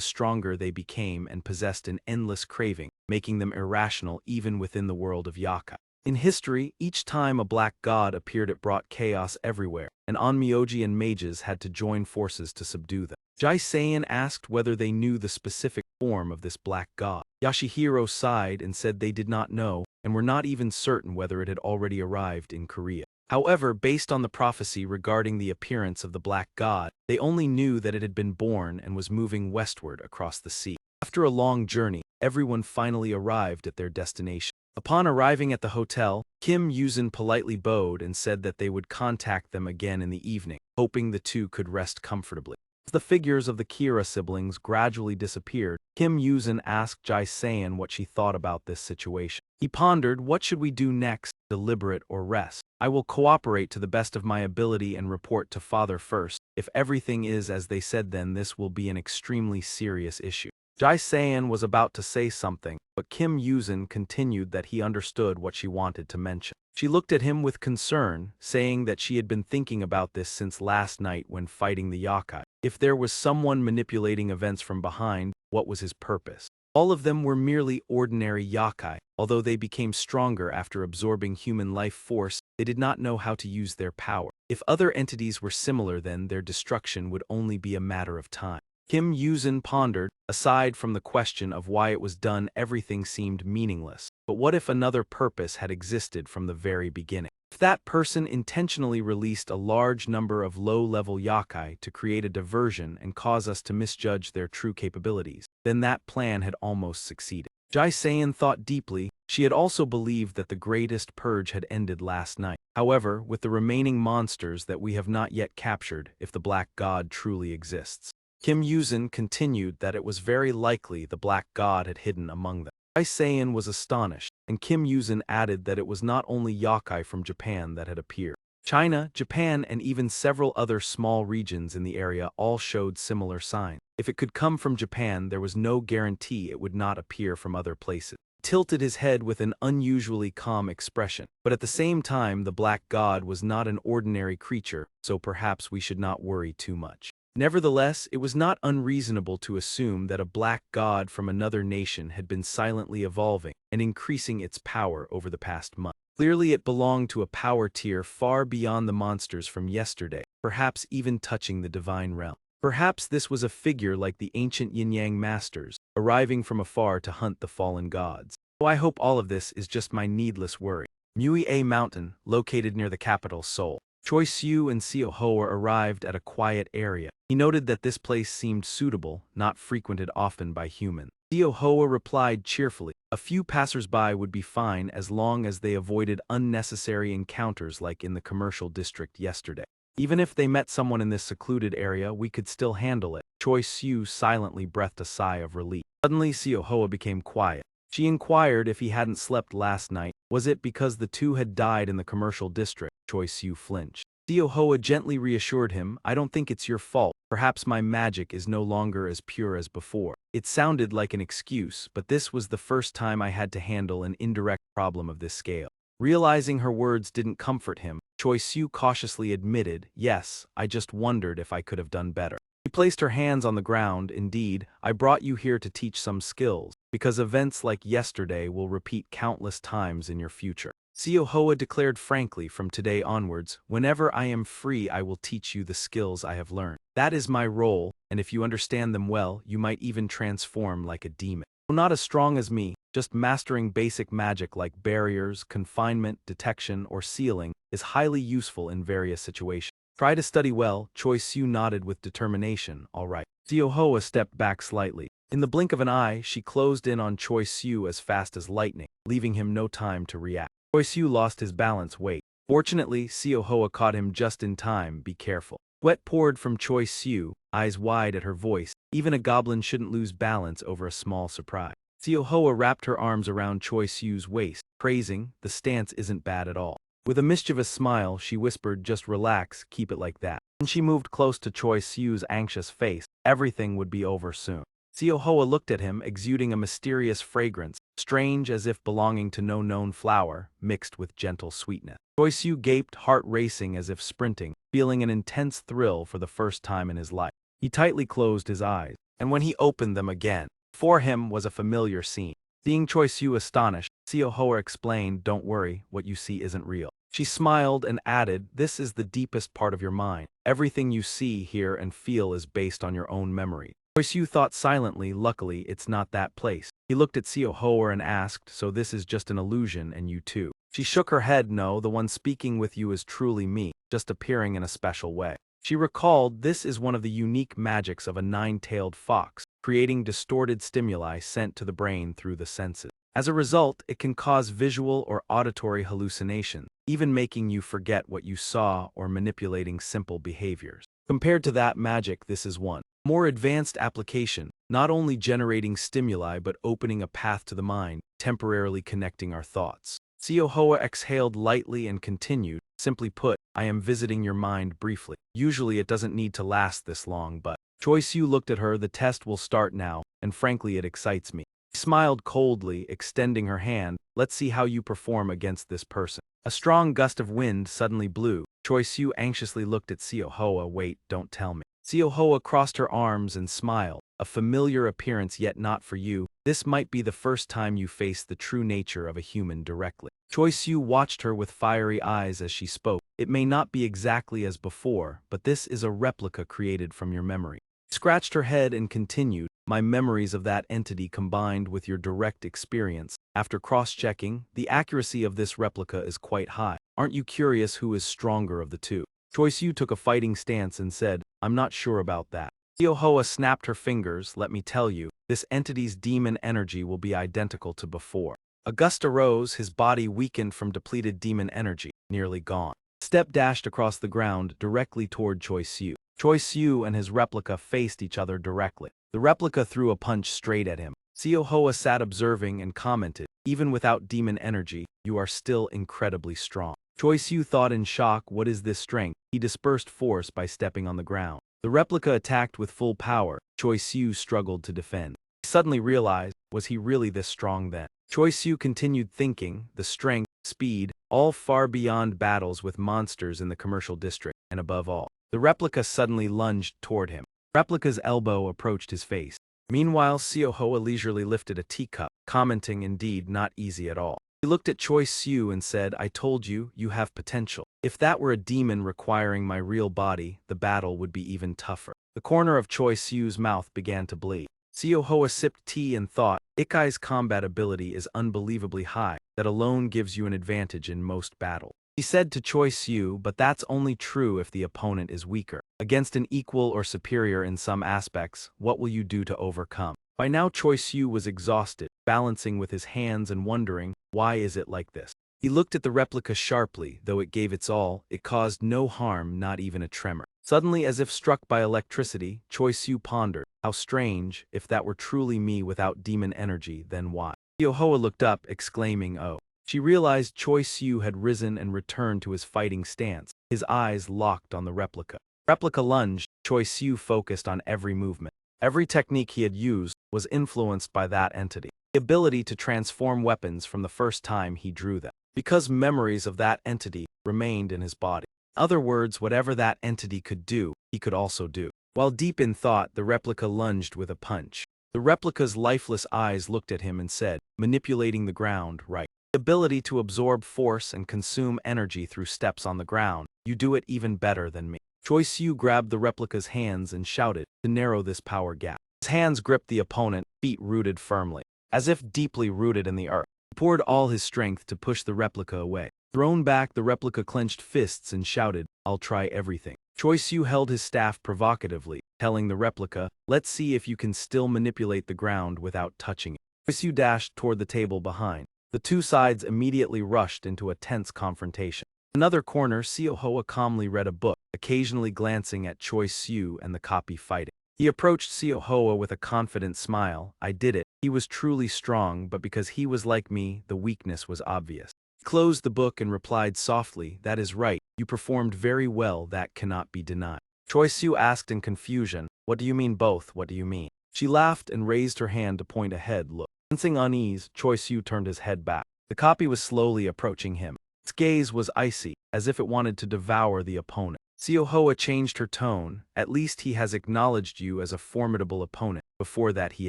stronger they became and possessed an endless craving, making them irrational even within the world of yakai. In history, each time a black god appeared, it brought chaos everywhere, and onmyoji and mages had to join forces to subdue them. Jai-Seiyan asked whether they knew the specific form of this black god. Yashihiro sighed and said they did not know, and were not even certain whether it had already arrived in Korea. However, based on the prophecy regarding the appearance of the black god, they only knew that it had been born and was moving westward across the sea. After a long journey, everyone finally arrived at their destination. Upon arriving at the hotel, Kim Yuzin politely bowed and said that they would contact them again in the evening, hoping the two could rest comfortably. As the figures of the Kira siblings gradually disappeared, Kim Yuzin asked Jai-Seiyan what she thought about this situation. He pondered, what should we do next, deliberate or rest? I will cooperate to the best of my ability and report to father first. If everything is as they said, then this will be an extremely serious issue. Jai-Seiyan was about to say something, but Kim Yuzin continued that he understood what she wanted to mention. She looked at him with concern, saying that she had been thinking about this since last night when fighting the yakai. If there was someone manipulating events from behind, what was his purpose? All of them were merely ordinary yakai. Although they became stronger after absorbing human life force, they did not know how to use their power. If other entities were similar, then their destruction would only be a matter of time. Kim Yuzin pondered. Aside from the question of why it was done, everything seemed meaningless. But what if another purpose had existed from the very beginning? If that person intentionally released a large number of low-level yakai to create a diversion and cause us to misjudge their true capabilities, then that plan had almost succeeded. Jai-Seiyan thought deeply. She had also believed that the greatest purge had ended last night. However, with the remaining monsters that we have not yet captured, if the black god truly exists, Kim Yuzin continued that it was very likely the black god had hidden among them. Jai-Seiyan was astonished, and Kim Yuzin added that it was not only yakai from Japan that had appeared. China, Japan, and even several other small regions in the area all showed similar signs. If it could come from Japan, there was no guarantee it would not appear from other places. He tilted his head with an unusually calm expression, but at the same time the black god was not an ordinary creature, so perhaps we should not worry too much. Nevertheless, it was not unreasonable to assume that a black god from another nation had been silently evolving and increasing its power over the past month. Clearly it belonged to a power tier far beyond the monsters from yesterday, perhaps even touching the divine realm. Perhaps this was a figure like the ancient yin-yang masters, arriving from afar to hunt the fallen gods. Oh, I hope all of this is just my needless worry. Mui Mountain, located near the capital Seoul. Choi Siu and Seo Hoa arrived at a quiet area. He noted that this place seemed suitable, not frequented often by humans. Seo Hoa replied cheerfully. A few passers-by would be fine as long as they avoided unnecessary encounters like in the commercial district yesterday. Even if they met someone in this secluded area, we could still handle it. Choi Siu silently breathed a sigh of relief. Suddenly Seo Hoa became quiet. She inquired if he hadn't slept last night. Was it because the two had died in the commercial district? Choi Siu flinched. Seo Hoa gently reassured him, I don't think it's your fault. Perhaps my magic is no longer as pure as before. It sounded like an excuse, but this was the first time I had to handle an indirect problem of this scale. Realizing her words didn't comfort him, Choi Siu cautiously admitted, yes, I just wondered if I could have done better. She placed her hands on the ground. Indeed, I brought you here to teach some skills, because events like yesterday will repeat countless times in your future. Seo Hoa declared frankly, from today onwards, whenever I am free I will teach you the skills I have learned. That is my role, and if you understand them well, you might even transform like a demon. Not as strong as me, just mastering basic magic like barriers, confinement, detection, or sealing is highly useful in various situations. Try to study well. Choi Siu nodded with determination. All right. Seo Hoa stepped back slightly. In the blink of an eye, she closed in on Choi Siu as fast as lightning, leaving him no time to react. Choi Siu lost his balance weight. Fortunately, Seo Hoa caught him just in time. Be careful. Sweat poured from Choi Siu, eyes wide at her voice. Even a goblin shouldn't lose balance over a small surprise. Seo Hoa wrapped her arms around Choi Siu's waist, praising, the stance isn't bad at all. With a mischievous smile, she whispered, just relax, keep it like that. When she moved close to Choi Siu's anxious face, everything would be over soon. Seo Hoa looked at him, exuding a mysterious fragrance, strange as if belonging to no known flower, mixed with gentle sweetness. Choi Siu gaped, heart racing as if sprinting, feeling an intense thrill for the first time in his life. He tightly closed his eyes, and when he opened them again, before him was a familiar scene. Seeing Choi Siu astonished, Seo Hoa explained, don't worry, what you see isn't real. She smiled and added, this is the deepest part of your mind. Everything you see, hear, and feel is based on your own memory. Choi Siu thought silently, luckily, it's not that place. He looked at Seo Hoa and asked, so this is just an illusion and you too? She shook her head, no, the one speaking with you is truly me, just appearing in a special way. She recalled, this is one of the unique magics of a nine-tailed fox, creating distorted stimuli sent to the brain through the senses. As a result, it can cause visual or auditory hallucinations, even making you forget what you saw or manipulating simple behaviors. Compared to that magic, this is one more advanced application, not only generating stimuli but opening a path to the mind, temporarily connecting our thoughts. Seo Hoa exhaled lightly and continued, simply put, I am visiting your mind briefly. Usually it doesn't need to last this long, but Choi Siu looked at her, the test will start now, and frankly it excites me. She smiled coldly, extending her hand, let's see how you perform against this person. A strong gust of wind suddenly blew. Choi Siu anxiously looked at Seo Hoa, wait, don't tell me. Seo Hoa crossed her arms and smiled, a familiar appearance yet not for you. This might be the first time you face the true nature of a human directly. Choi Siu watched her with fiery eyes as she spoke. It may not be exactly as before, but this is a replica created from your memory. She scratched her head and continued, my memories of that entity combined with your direct experience. After cross-checking, the accuracy of this replica is quite high. Aren't you curious who is stronger of the two? Choi Siu took a fighting stance and said, I'm not sure about that. Seo Hoa snapped her fingers, let me tell you, this entity's demon energy will be identical to before. A gust arose, his body weakened from depleted demon energy, nearly gone. Step dashed across the ground directly toward Choi Siu. Choi Siu and his replica faced each other directly. The replica threw a punch straight at him. Seo Hoa sat observing and commented, even without demon energy, you are still incredibly strong. Choi Siu thought in shock, what is this strength? He dispersed force by stepping on the ground. The replica attacked with full power. Choi Siu struggled to defend. He suddenly realized, was he really this strong then? Choi Siu continued thinking, the strength, speed, all far beyond battles with monsters in the commercial district, and above all. The replica suddenly lunged toward him. The replica's elbow approached his face. Meanwhile, Seo Hoa leisurely lifted a teacup, commenting, indeed, not easy at all. He looked at Choi Siu and said, I told you, you have potential. If that were a demon requiring my real body, the battle would be even tougher. The corner of Choi Siu's mouth began to bleed. Seo Hoa sipped tea and thought, Ikai's combat ability is unbelievably high, that alone gives you an advantage in most battles. He said to Choi Siu, but that's only true if the opponent is weaker. Against an equal or superior in some aspects, what will you do to overcome? By now Choi Siu was exhausted, balancing with his hands and wondering, why is it like this? He looked at the replica sharply, though it gave its all, it caused no harm, not even a tremor. Suddenly, as if struck by electricity, Choi Siu pondered, how strange, if that were truly me without demon energy, then why? Seo Hoa looked up, exclaiming, oh. She realized Choi Siu had risen and returned to his fighting stance, his eyes locked on the replica. Replica lunged, Choi Siu focused on every movement. Every technique he had used was influenced by that entity. The ability to transform weapons from the first time he drew them. Because memories of that entity remained in his body. In other words, whatever that entity could do, he could also do. While deep in thought, the replica lunged with a punch. The replica's lifeless eyes looked at him and said, manipulating the ground, right. The ability to absorb force and consume energy through steps on the ground. You do it even better than me. Choi Siu grabbed the replica's hands and shouted, to narrow this power gap. His hands gripped the opponent, feet rooted firmly. As if deeply rooted in the earth. He poured all his strength to push the replica away. Thrown back, the replica clenched fists and shouted, I'll try everything. Choi Siu held his staff provocatively, telling the replica, let's see if you can still manipulate the ground without touching it. Choi Siu dashed toward the table behind. The two sides immediately rushed into a tense confrontation. In another corner, Seo Hoa calmly read a book, occasionally glancing at Choi Siu and the copy fighting. He approached Seo Hoa with a confident smile. I did it. He was truly strong, but because he was like me, the weakness was obvious. He closed the book and replied softly, "That is right, you performed very well, that cannot be denied." Choi Siu asked in confusion, "What do you mean both, what do you mean?" She laughed and raised her hand to point ahead. Look. Sensing unease, Choi Siu turned his head back. The copy was slowly approaching him. Its gaze was icy, as if it wanted to devour the opponent. Seo Hoa changed her tone. "At least he has acknowledged you as a formidable opponent. Before that he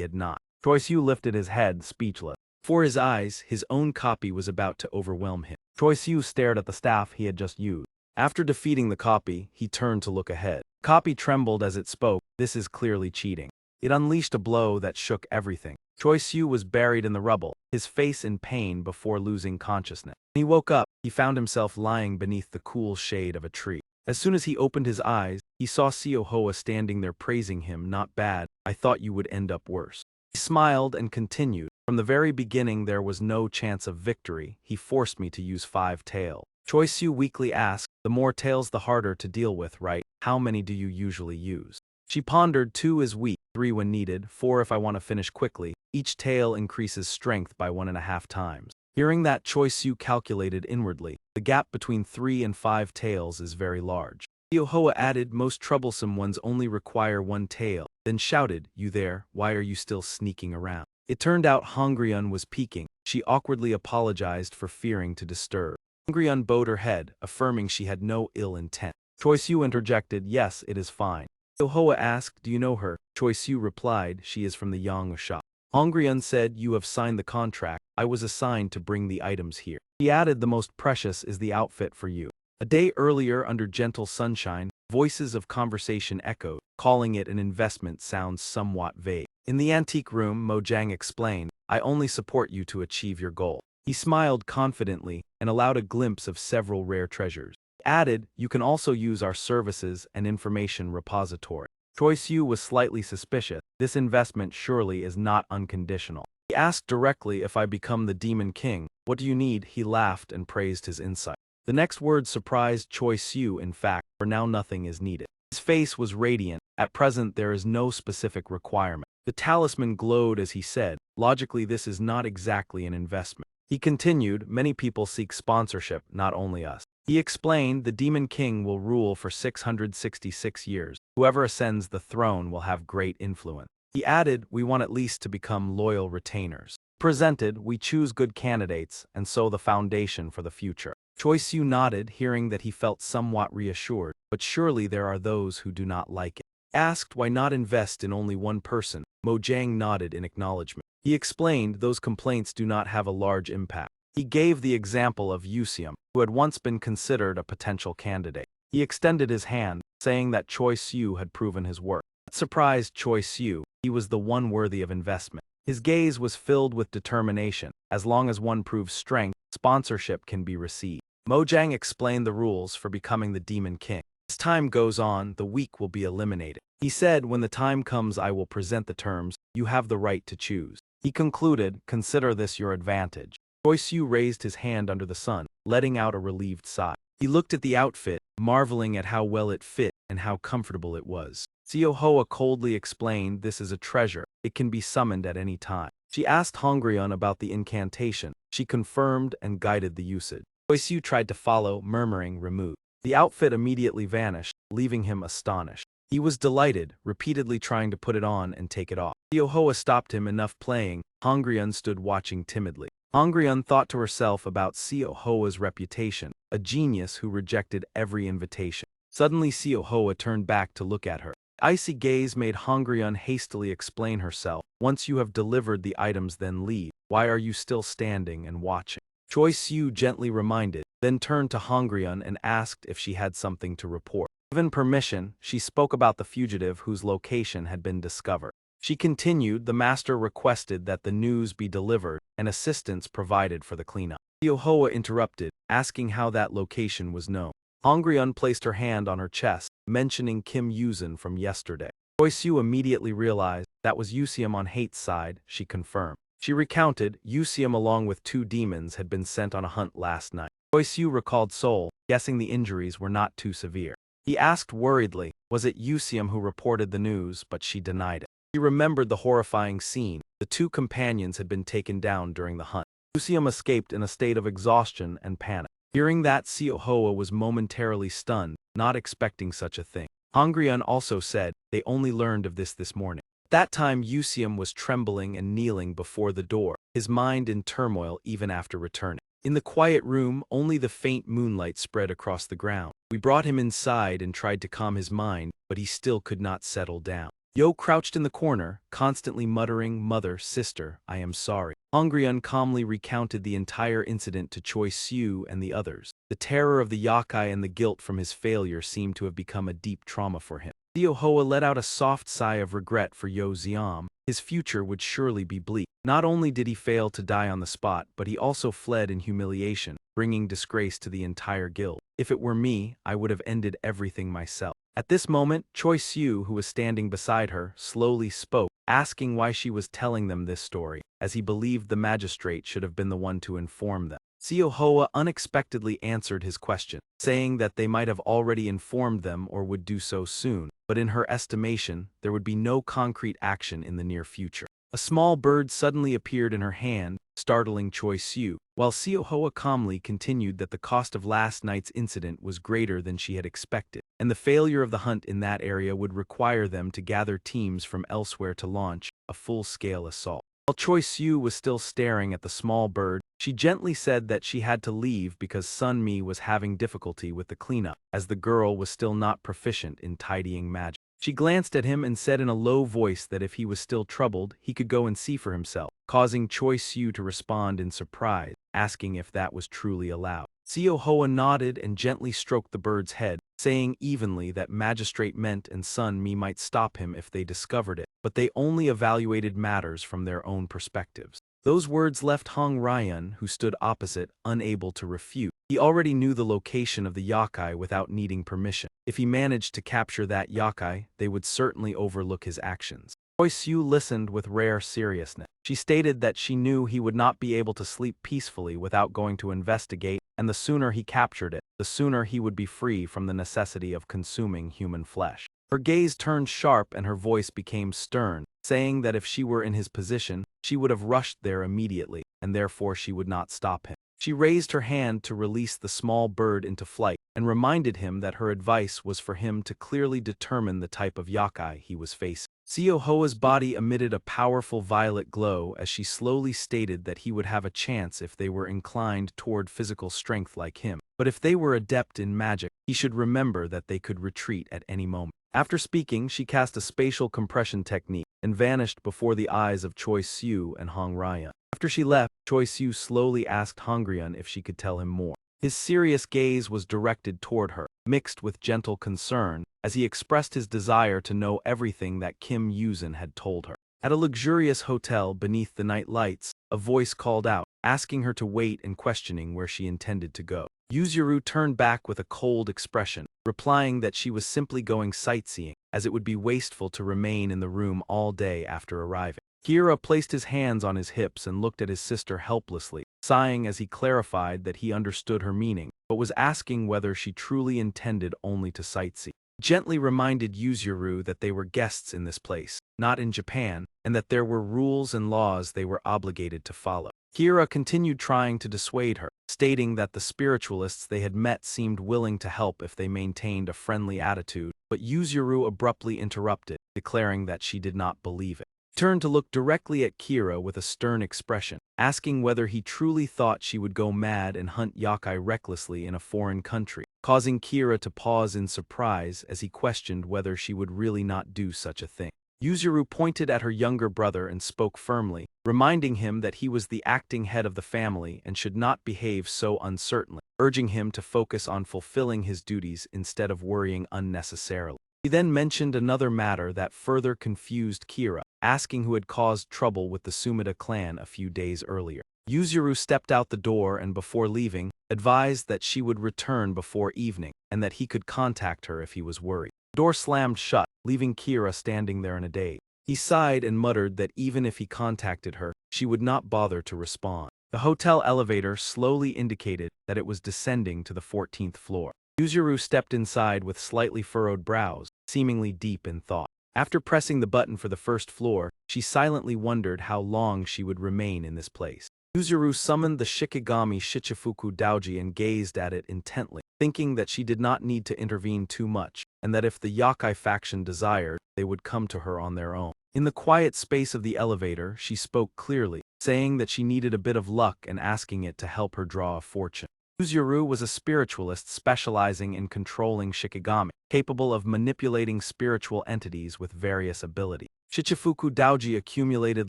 had not." Choi Siu lifted his head, speechless. Before his eyes, his own copy was about to overwhelm him. Choi Siu stared at the staff he had just used. After defeating the copy, he turned to look ahead. The copy trembled as it spoke. "This is clearly cheating." It unleashed a blow that shook everything. Choi Siu was buried in the rubble, his face in pain before losing consciousness. When he woke up, he found himself lying beneath the cool shade of a tree. As soon as he opened his eyes, he saw Seo Hoa standing there praising him. "Not bad, I thought you would end up worse." He smiled and continued, "From the very beginning there was no chance of victory. He forced me to use 5 tails." Choi Siu weakly asked, "The more tails the harder to deal with, right? How many do you usually use?" She pondered. 2 is weak, 3 when needed, 4 if I want to finish quickly. Each tail increases strength by 1.5 times. Hearing that, Choi Siu calculated inwardly. The gap between 3 and 5 tails is very large. Seo Hoa added, "Most troublesome ones only require 1 tail, then shouted, "You there, why are you still sneaking around?" It turned out Hongryun was peeking. She awkwardly apologized for fearing to disturb. Hongryun bowed her head, affirming she had no ill intent. Choi Siu interjected, "Yes, it is fine." Seo Hoa asked, "Do you know her?" Choi Siu replied, "She is from the Yang shop." Hongryun said, "You have signed the contract. I was assigned to bring the items here." He added, "The most precious is the outfit for you." A day earlier, under gentle sunshine, voices of conversation echoed. Calling it an investment sounds somewhat vague. In the antique room, Mojang explained, "I only support you to achieve your goal." He smiled confidently and allowed a glimpse of several rare treasures. He added, "You can also use our services and information repository." Choi Siu was slightly suspicious. This investment surely is not unconditional. He asked directly, "If I become the Demon King, what do you need?" He laughed and praised his insight. The next word surprised Choi Siu. "In fact, for now nothing is needed." His face was radiant. "At present there is no specific requirement." The talisman glowed as he said, "Logically this is not exactly an investment." He continued, "Many people seek sponsorship, not only us." He explained, "The Demon King will rule for 666 years. Whoever ascends the throne will have great influence." He added, "We want at least to become loyal retainers. Presented, we choose good candidates and sow the foundation for the future." Choi Siu nodded, hearing that he felt somewhat reassured, "But surely there are those who do not like it." Asked, "Why not invest in only one person?" Mojang nodded in acknowledgement. He explained, "Those complaints do not have a large impact." He gave the example of Yusium, who had once been considered a potential candidate. He extended his hand, saying that Choi Siu had proven his worth. That surprised Choi Siu. He was the one worthy of investment. His gaze was filled with determination. As long as one proves strength, sponsorship can be received. Mojang explained the rules for becoming the Demon King. As time goes on, the weak will be eliminated. He said, "When the time comes I will present the terms. You have the right to choose." He concluded, "Consider this your advantage." Choi Siu raised his hand under the sun, letting out a relieved sigh. He looked at the outfit, marveling at how well it fit and how comfortable it was. Seo Hoa coldly explained, "This is a treasure. It can be summoned at any time." She asked Hongryun about the incantation. She confirmed and guided the usage. Choi Siu tried to follow, murmuring, "Remove." The outfit immediately vanished, leaving him astonished. He was delighted, repeatedly trying to put it on and take it off. Seo Hoa stopped him. Enough playing. Hongryun stood watching timidly. Hongryun thought to herself about Seo Hoa's reputation, a genius who rejected every invitation. Suddenly Seo Hoa turned back to look at her. The icy gaze made Hongryun hastily explain herself. "Once you have delivered the items, then leave. Why are you still standing and watching?" Choi Siu gently reminded, then turned to Hongryun and asked if she had something to report. Given permission, she spoke about the fugitive whose location had been discovered. She continued, "The master requested that the news be delivered and assistance provided for the cleanup." Seo Hoa interrupted, asking how that location was known. Hongryun placed her hand on her chest, mentioning Kim Yuzin from yesterday. Choi Siu immediately realized that was Yusium on Hate's side. She confirmed. She recounted, Yusium along with 2 demons had been sent on a hunt last night. Choi Siu recalled Seoul, guessing the injuries were not too severe. He asked worriedly, was it Yusium who reported the news, but she denied it. He remembered the horrifying scene. The 2 companions had been taken down during the hunt. Yusiam escaped in a state of exhaustion and panic. Hearing that, Siohoa was momentarily stunned, not expecting such a thing. Hongrian also said they only learned of this morning. At that time, Yusiam was trembling and kneeling before the door, his mind in turmoil even after returning. In the quiet room, only the faint moonlight spread across the ground. We brought him inside and tried to calm his mind, but he still could not settle down. Yo crouched in the corner, constantly muttering, "Mother, sister, I am sorry." Hongrian calmly recounted the entire incident to Choi Siu and the others. The terror of the yakai and the guilt from his failure seemed to have become a deep trauma for him. Siohoa let out a soft sigh of regret for Yo Xiam. His future would surely be bleak. Not only did he fail to die on the spot, but he also fled in humiliation, bringing disgrace to the entire guild. If it were me, I would have ended everything myself. At this moment, Choi Siu, who was standing beside her, slowly spoke, asking why she was telling them this story, as he believed the magistrate should have been the one to inform them. Siohoa unexpectedly answered his question, saying that they might have already informed them or would do so soon, but in her estimation, there would be no concrete action in the near future. A small bird suddenly appeared in her hand, startling Choi Siu, while Siohoa calmly continued that the cost of last night's incident was greater than she had expected, and the failure of the hunt in that area would require them to gather teams from elsewhere to launch a full-scale assault. While Choi Siu was still staring at the small bird, she gently said that she had to leave because Sun Mi was having difficulty with the cleanup, as the girl was still not proficient in tidying magic. She glanced at him and said in a low voice that if he was still troubled, he could go and see for himself, causing Choi Siu to respond in surprise, asking if that was truly allowed. Siohoa nodded and gently stroked the bird's head, saying evenly that magistrate meant and Sun Mi might stop him if they discovered it, but they only evaluated matters from their own perspectives. Those words left Hong Ryan, who stood opposite, unable to refute. He already knew the location of the yakai without needing permission. If he managed to capture that yakai, they would certainly overlook his actions. Choi Siu listened with rare seriousness. She stated that she knew he would not be able to sleep peacefully without going to investigate, and the sooner he captured it, the sooner he would be free from the necessity of consuming human flesh. Her gaze turned sharp and her voice became stern, saying that if she were in his position, she would have rushed there immediately, and therefore she would not stop him. She raised her hand to release the small bird into flight, and reminded him that her advice was for him to clearly determine the type of yakai he was facing. Siohoa's body emitted a powerful violet glow as she slowly stated that he would have a chance if they were inclined toward physical strength like him. But if they were adept in magic, he should remember that they could retreat at any moment. After speaking, she cast a spatial compression technique and vanished before the eyes of Choi Siu and Hong Ryan. After she left, Choi Siu slowly asked Hongrian if she could tell him more. His serious gaze was directed toward her, mixed with gentle concern, as he expressed his desire to know everything that Kim Yuzin had told her. At a luxurious hotel beneath the night lights, a voice called out, asking her to wait and questioning where she intended to go. Yuzuru turned back with a cold expression, replying that she was simply going sightseeing, as it would be wasteful to remain in the room all day after arriving. Kira placed his hands on his hips and looked at his sister helplessly, sighing as he clarified that he understood her meaning, but was asking whether she truly intended only to sightsee. Gently reminded Yuzuru that they were guests in this place, not in Japan, and that there were rules and laws they were obligated to follow. Kira continued trying to dissuade her, stating that the spiritualists they had met seemed willing to help if they maintained a friendly attitude, but Yuzuru abruptly interrupted, declaring that she did not believe it. He turned to look directly at Kira with a stern expression, asking whether he truly thought she would go mad and hunt yakai recklessly in a foreign country, causing Kira to pause in surprise as he questioned whether she would really not do such a thing. Yuzuru pointed at her younger brother and spoke firmly, reminding him that he was the acting head of the family and should not behave so uncertainly, urging him to focus on fulfilling his duties instead of worrying unnecessarily. He then mentioned another matter that further confused Kira, asking who had caused trouble with the Sumida clan a few days earlier. Yuzuru stepped out the door and before leaving, advised that she would return before evening, and that he could contact her if he was worried. The door slammed shut, leaving Kira standing there in a daze. He sighed and muttered that even if he contacted her, she would not bother to respond. The hotel elevator slowly indicated that it was descending to the 14th floor. Yuzuru stepped inside with slightly furrowed brows, seemingly deep in thought. After pressing the button for the first floor, she silently wondered how long she would remain in this place. Yuzuru summoned the Shikigami Shichifuku Daoji and gazed at it intently, thinking that she did not need to intervene too much, and that if the Yakai faction desired, they would come to her on their own. In the quiet space of the elevator, she spoke clearly, saying that she needed a bit of luck and asking it to help her draw a fortune. Yuzuru was a spiritualist specializing in controlling Shikigami, capable of manipulating spiritual entities with various abilities. Shichifuku Daoji accumulated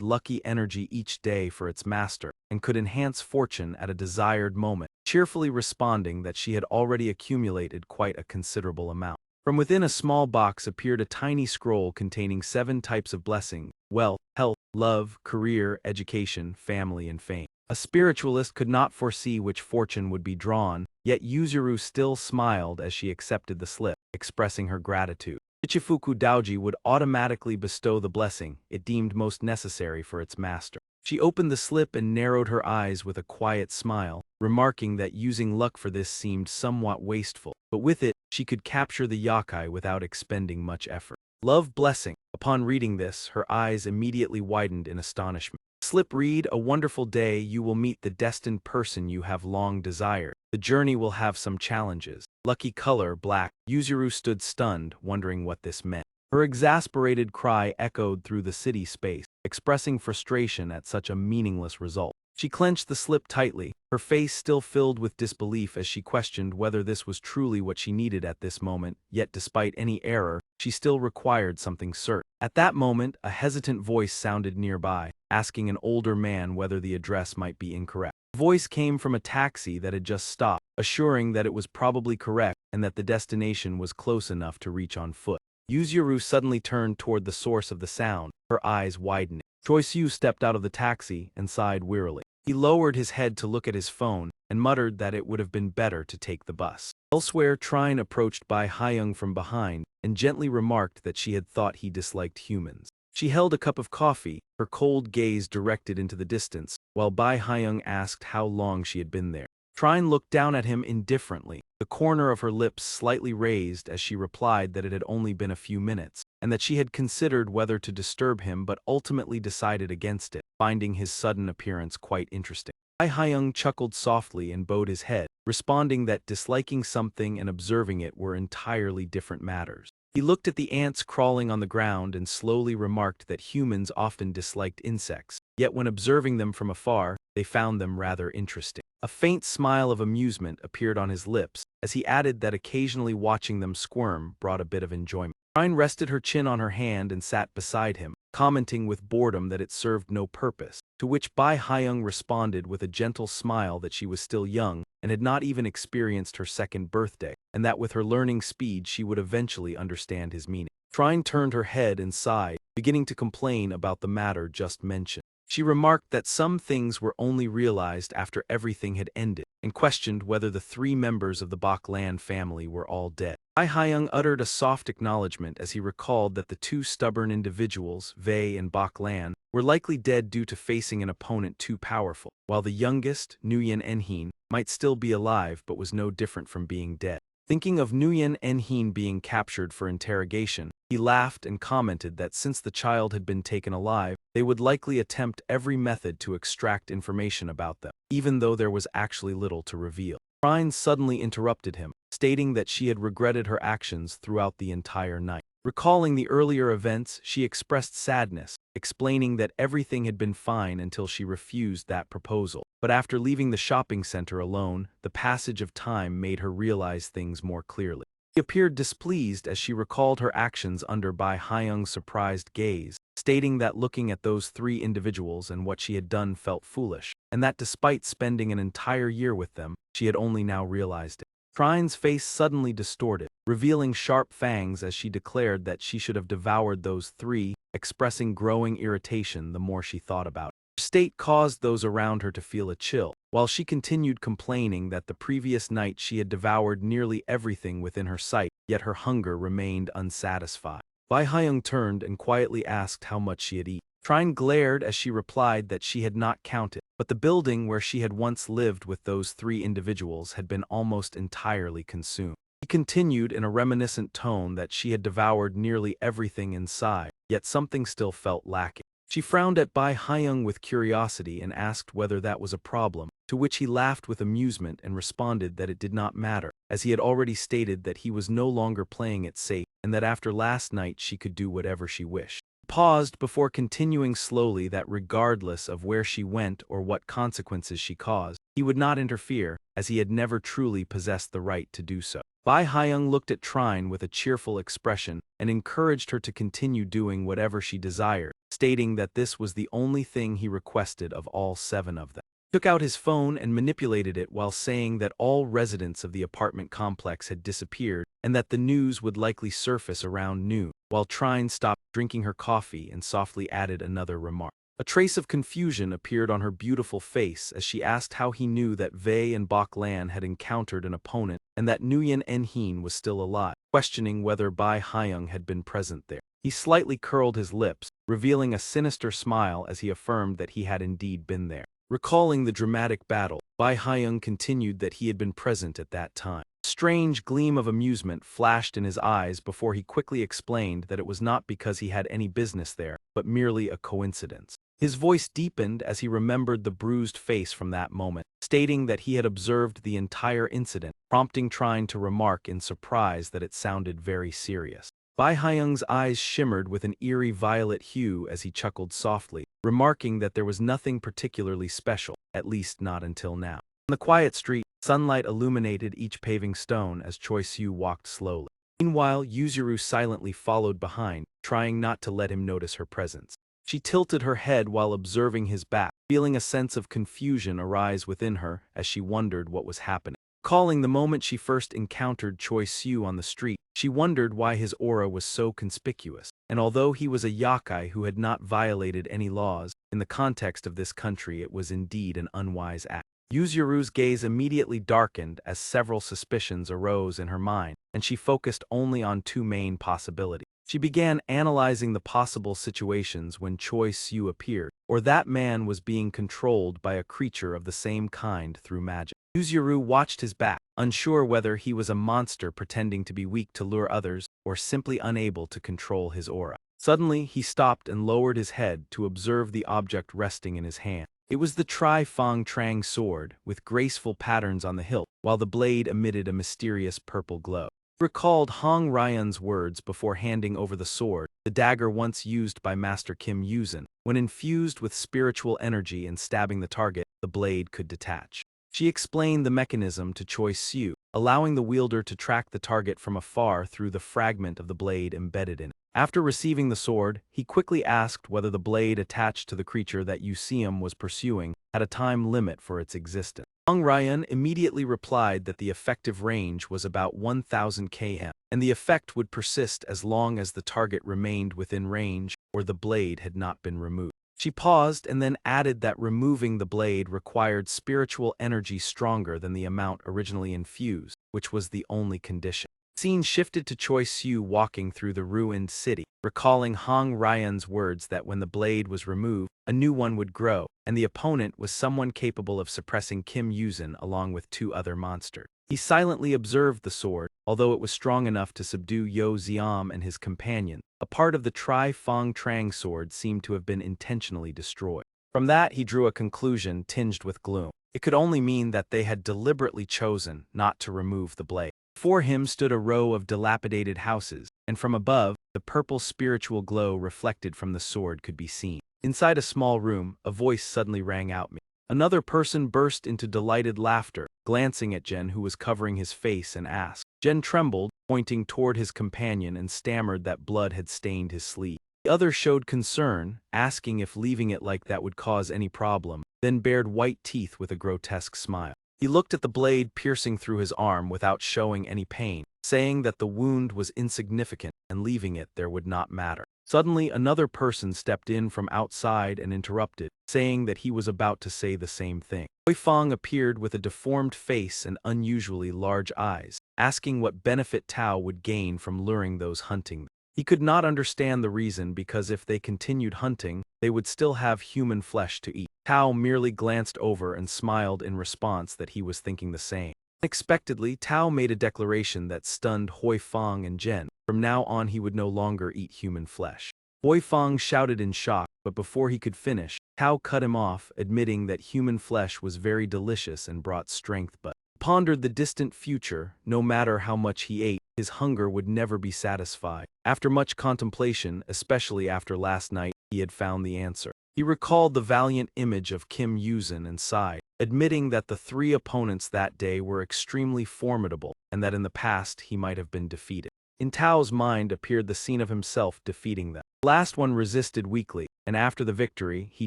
lucky energy each day for its master, and could enhance fortune at a desired moment, cheerfully responding that she had already accumulated quite a considerable amount. From within a small box appeared a tiny scroll containing 7 types of blessing: wealth, health, love, career, education, family, and fame. A spiritualist could not foresee which fortune would be drawn, yet Yuzuru still smiled as she accepted the slip, expressing her gratitude. Shichifuku Daoji would automatically bestow the blessing it deemed most necessary for its master. She opened the slip and narrowed her eyes with a quiet smile, remarking that using luck for this seemed somewhat wasteful, but with it, she could capture the Yakai without expending much effort. Love blessing. Upon reading this, her eyes immediately widened in astonishment. Slip read, a wonderful day, you will meet the destined person you have long desired. The journey will have some challenges. Lucky color, black. Yuzuru stood stunned, wondering what this meant. Her exasperated cry echoed through the city space, expressing frustration at such a meaningless result. She clenched the slip tightly, her face still filled with disbelief as she questioned whether this was truly what she needed at this moment, yet despite any error, she still required something certain. At that moment, a hesitant voice sounded nearby, asking an older man whether the address might be incorrect. The voice came from a taxi that had just stopped, assuring that it was probably correct and that the destination was close enough to reach on foot. Yuzuru suddenly turned toward the source of the sound, her eyes widening. Choi-Soo stepped out of the taxi and sighed wearily. He lowered his head to look at his phone and muttered that it would have been better to take the bus. Elsewhere, Trine approached Bai Hyung from behind and gently remarked that she had thought he disliked humans. She held a cup of coffee, her cold gaze directed into the distance, while Bai Hyung asked how long she had been there. Trine looked down at him indifferently, the corner of her lips slightly raised as she replied that it had only been a few minutes, and that she had considered whether to disturb him but ultimately decided against it, finding his sudden appearance quite interesting. Bai Hyung chuckled softly and bowed his head, responding that disliking something and observing it were entirely different matters. He looked at the ants crawling on the ground and slowly remarked that humans often disliked insects, yet when observing them from afar, they found them rather interesting. A faint smile of amusement appeared on his lips, as he added that occasionally watching them squirm brought a bit of enjoyment. Trine rested her chin on her hand and sat beside him, commenting with boredom that it served no purpose, to which Bai Hyung responded with a gentle smile that she was still young and had not even experienced her second birthday, and that with her learning speed she would eventually understand his meaning. Trine turned her head and sighed, beginning to complain about the matter just mentioned. She remarked that some things were only realized after everything had ended, and questioned whether the 3 members of the Bak Lan family were all dead. Bai Hyung uttered a soft acknowledgement as he recalled that the 2 stubborn individuals, Wei and Bak Lan, were likely dead due to facing an opponent too powerful, while the youngest, Nguyen Enhin, might still be alive but was no different from being dead. Thinking of Nguyen Enhin being captured for interrogation, he laughed and commented that since the child had been taken alive, they would likely attempt every method to extract information about them, even though there was actually little to reveal. Trine suddenly interrupted him, stating that she had regretted her actions throughout the entire night. Recalling the earlier events, she expressed sadness, explaining that everything had been fine until she refused that proposal. But after leaving the shopping center alone, the passage of time made her realize things more clearly. She appeared displeased as she recalled her actions under Bai Hyung's surprised gaze, stating that looking at those 3 individuals and what she had done felt foolish, and that despite spending an entire year with them, she had only now realized it. Trine's face suddenly distorted, revealing sharp fangs as she declared that she should have devoured those 3, expressing growing irritation the more she thought about it. Her state caused those around her to feel a chill, while she continued complaining that the previous night she had devoured nearly everything within her sight, yet her hunger remained unsatisfied. Bai Hyung turned and quietly asked how much she had eaten. Trine glared as she replied that she had not counted, but the building where she had once lived with those 3 individuals had been almost entirely consumed. He continued in a reminiscent tone that she had devoured nearly everything inside, yet something still felt lacking. She frowned at Bai Haiyang with curiosity and asked whether that was a problem, to which he laughed with amusement and responded that it did not matter, as he had already stated that he was no longer playing it safe and that after last night she could do whatever she wished. He paused before continuing slowly that regardless of where she went or what consequences she caused, he would not interfere, as he had never truly possessed the right to do so. Bai Haiyang looked at Trine with a cheerful expression and encouraged her to continue doing whatever she desired, stating that this was the only thing he requested of all 7 of them. He took out his phone and manipulated it while saying that all residents of the apartment complex had disappeared and that the news would likely surface around noon, while Trine stopped drinking her coffee and softly added another remark. A trace of confusion appeared on her beautiful face as she asked how he knew that Wei and Bok Lan had encountered an opponent and that Nguyen En-heen was still alive, questioning whether Bai Haiyang had been present there. He slightly curled his lips, revealing a sinister smile as he affirmed that he had indeed been there. Recalling the dramatic battle, Bai Haiyang continued that he had been present at that time. A strange gleam of amusement flashed in his eyes before he quickly explained that it was not because he had any business there, but merely a coincidence. His voice deepened as he remembered the bruised face from that moment, stating that he had observed the entire incident, prompting Trine to remark in surprise that it sounded very serious. Bai Haiyang's eyes shimmered with an eerie violet hue as he chuckled softly, remarking that there was nothing particularly special, at least not until now. On the quiet street, sunlight illuminated each paving stone as Choi Siu walked slowly. Meanwhile, Yuzuru silently followed behind, trying not to let him notice her presence. She tilted her head while observing his back, feeling a sense of confusion arise within her as she wondered what was happening. Recalling the moment she first encountered Choi Siu on the street, she wondered why his aura was so conspicuous, and although he was a yakai who had not violated any laws, in the context of this country it was indeed an unwise act. Yuzuru's gaze immediately darkened as several suspicions arose in her mind, and she focused only on 2 main possibilities. She began analyzing the possible situations when Choi Siu appeared, or that man was being controlled by a creature of the same kind through magic. Yuzuru watched his back, unsure whether he was a monster pretending to be weak to lure others or simply unable to control his aura. Suddenly, he stopped and lowered his head to observe the object resting in his hand. It was the Tri-Fang Trang sword, with graceful patterns on the hilt, while the blade emitted a mysterious purple glow. He recalled Hong Ryan's words before handing over the sword, the dagger once used by Master Kim Yuzin. When infused with spiritual energy and stabbing the target, the blade could detach. She explained the mechanism to Choi Siu, allowing the wielder to track the target from afar through the fragment of the blade embedded in it. After receiving the sword, he quickly asked whether the blade attached to the creature that Yuseum was pursuing had a time limit for its existence. Hong Ryan immediately replied that the effective range was about 1000 km, and the effect would persist as long as the target remained within range or the blade had not been removed. She paused and then added that removing the blade required spiritual energy stronger than the amount originally infused, which was the only condition. The scene shifted to Choi Siu walking through the ruined city, recalling Hong Ryan's words that when the blade was removed, a new one would grow, and the opponent was someone capable of suppressing Kim Yuzin along with 2 other monsters. He silently observed the sword, although it was strong enough to subdue Yo Xiam and his companion. A part of the Tri-Fang Trang sword seemed to have been intentionally destroyed. From that he drew a conclusion tinged with gloom. It could only mean that they had deliberately chosen not to remove the blade. Before him stood a row of dilapidated houses, and from above, the purple spiritual glow reflected from the sword could be seen. Inside a small room, a voice suddenly rang out. Another person burst into delighted laughter, glancing at Jen who was covering his face and asked. Jen trembled, pointing toward his companion and stammered that blood had stained his sleeve. The other showed concern, asking if leaving it like that would cause any problem, then bared white teeth with a grotesque smile. He looked at the blade piercing through his arm without showing any pain, saying that the wound was insignificant and leaving it there would not matter. Suddenly, another person stepped in from outside and interrupted, saying that he was about to say the same thing. Hui Fang appeared with a deformed face and unusually large eyes, asking what benefit Tao would gain from luring those hunting. He could not understand the reason because if they continued hunting, they would still have human flesh to eat. Tao merely glanced over and smiled in response that he was thinking the same. Unexpectedly, Tao made a declaration that stunned Hui Fang and Jen. From now on he would no longer eat human flesh. Hui Fang shouted in shock, but before he could finish, Tao cut him off, admitting that human flesh was very delicious and brought strength but pondered the distant future. No matter how much he ate, his hunger would never be satisfied. After much contemplation, especially after last night, he had found the answer. He recalled the valiant image of Kim Yuzin and sighed, admitting that the three opponents that day were extremely formidable and that in the past he might have been defeated. In Tao's mind appeared the scene of himself defeating them. The last one resisted weakly, and after the victory, he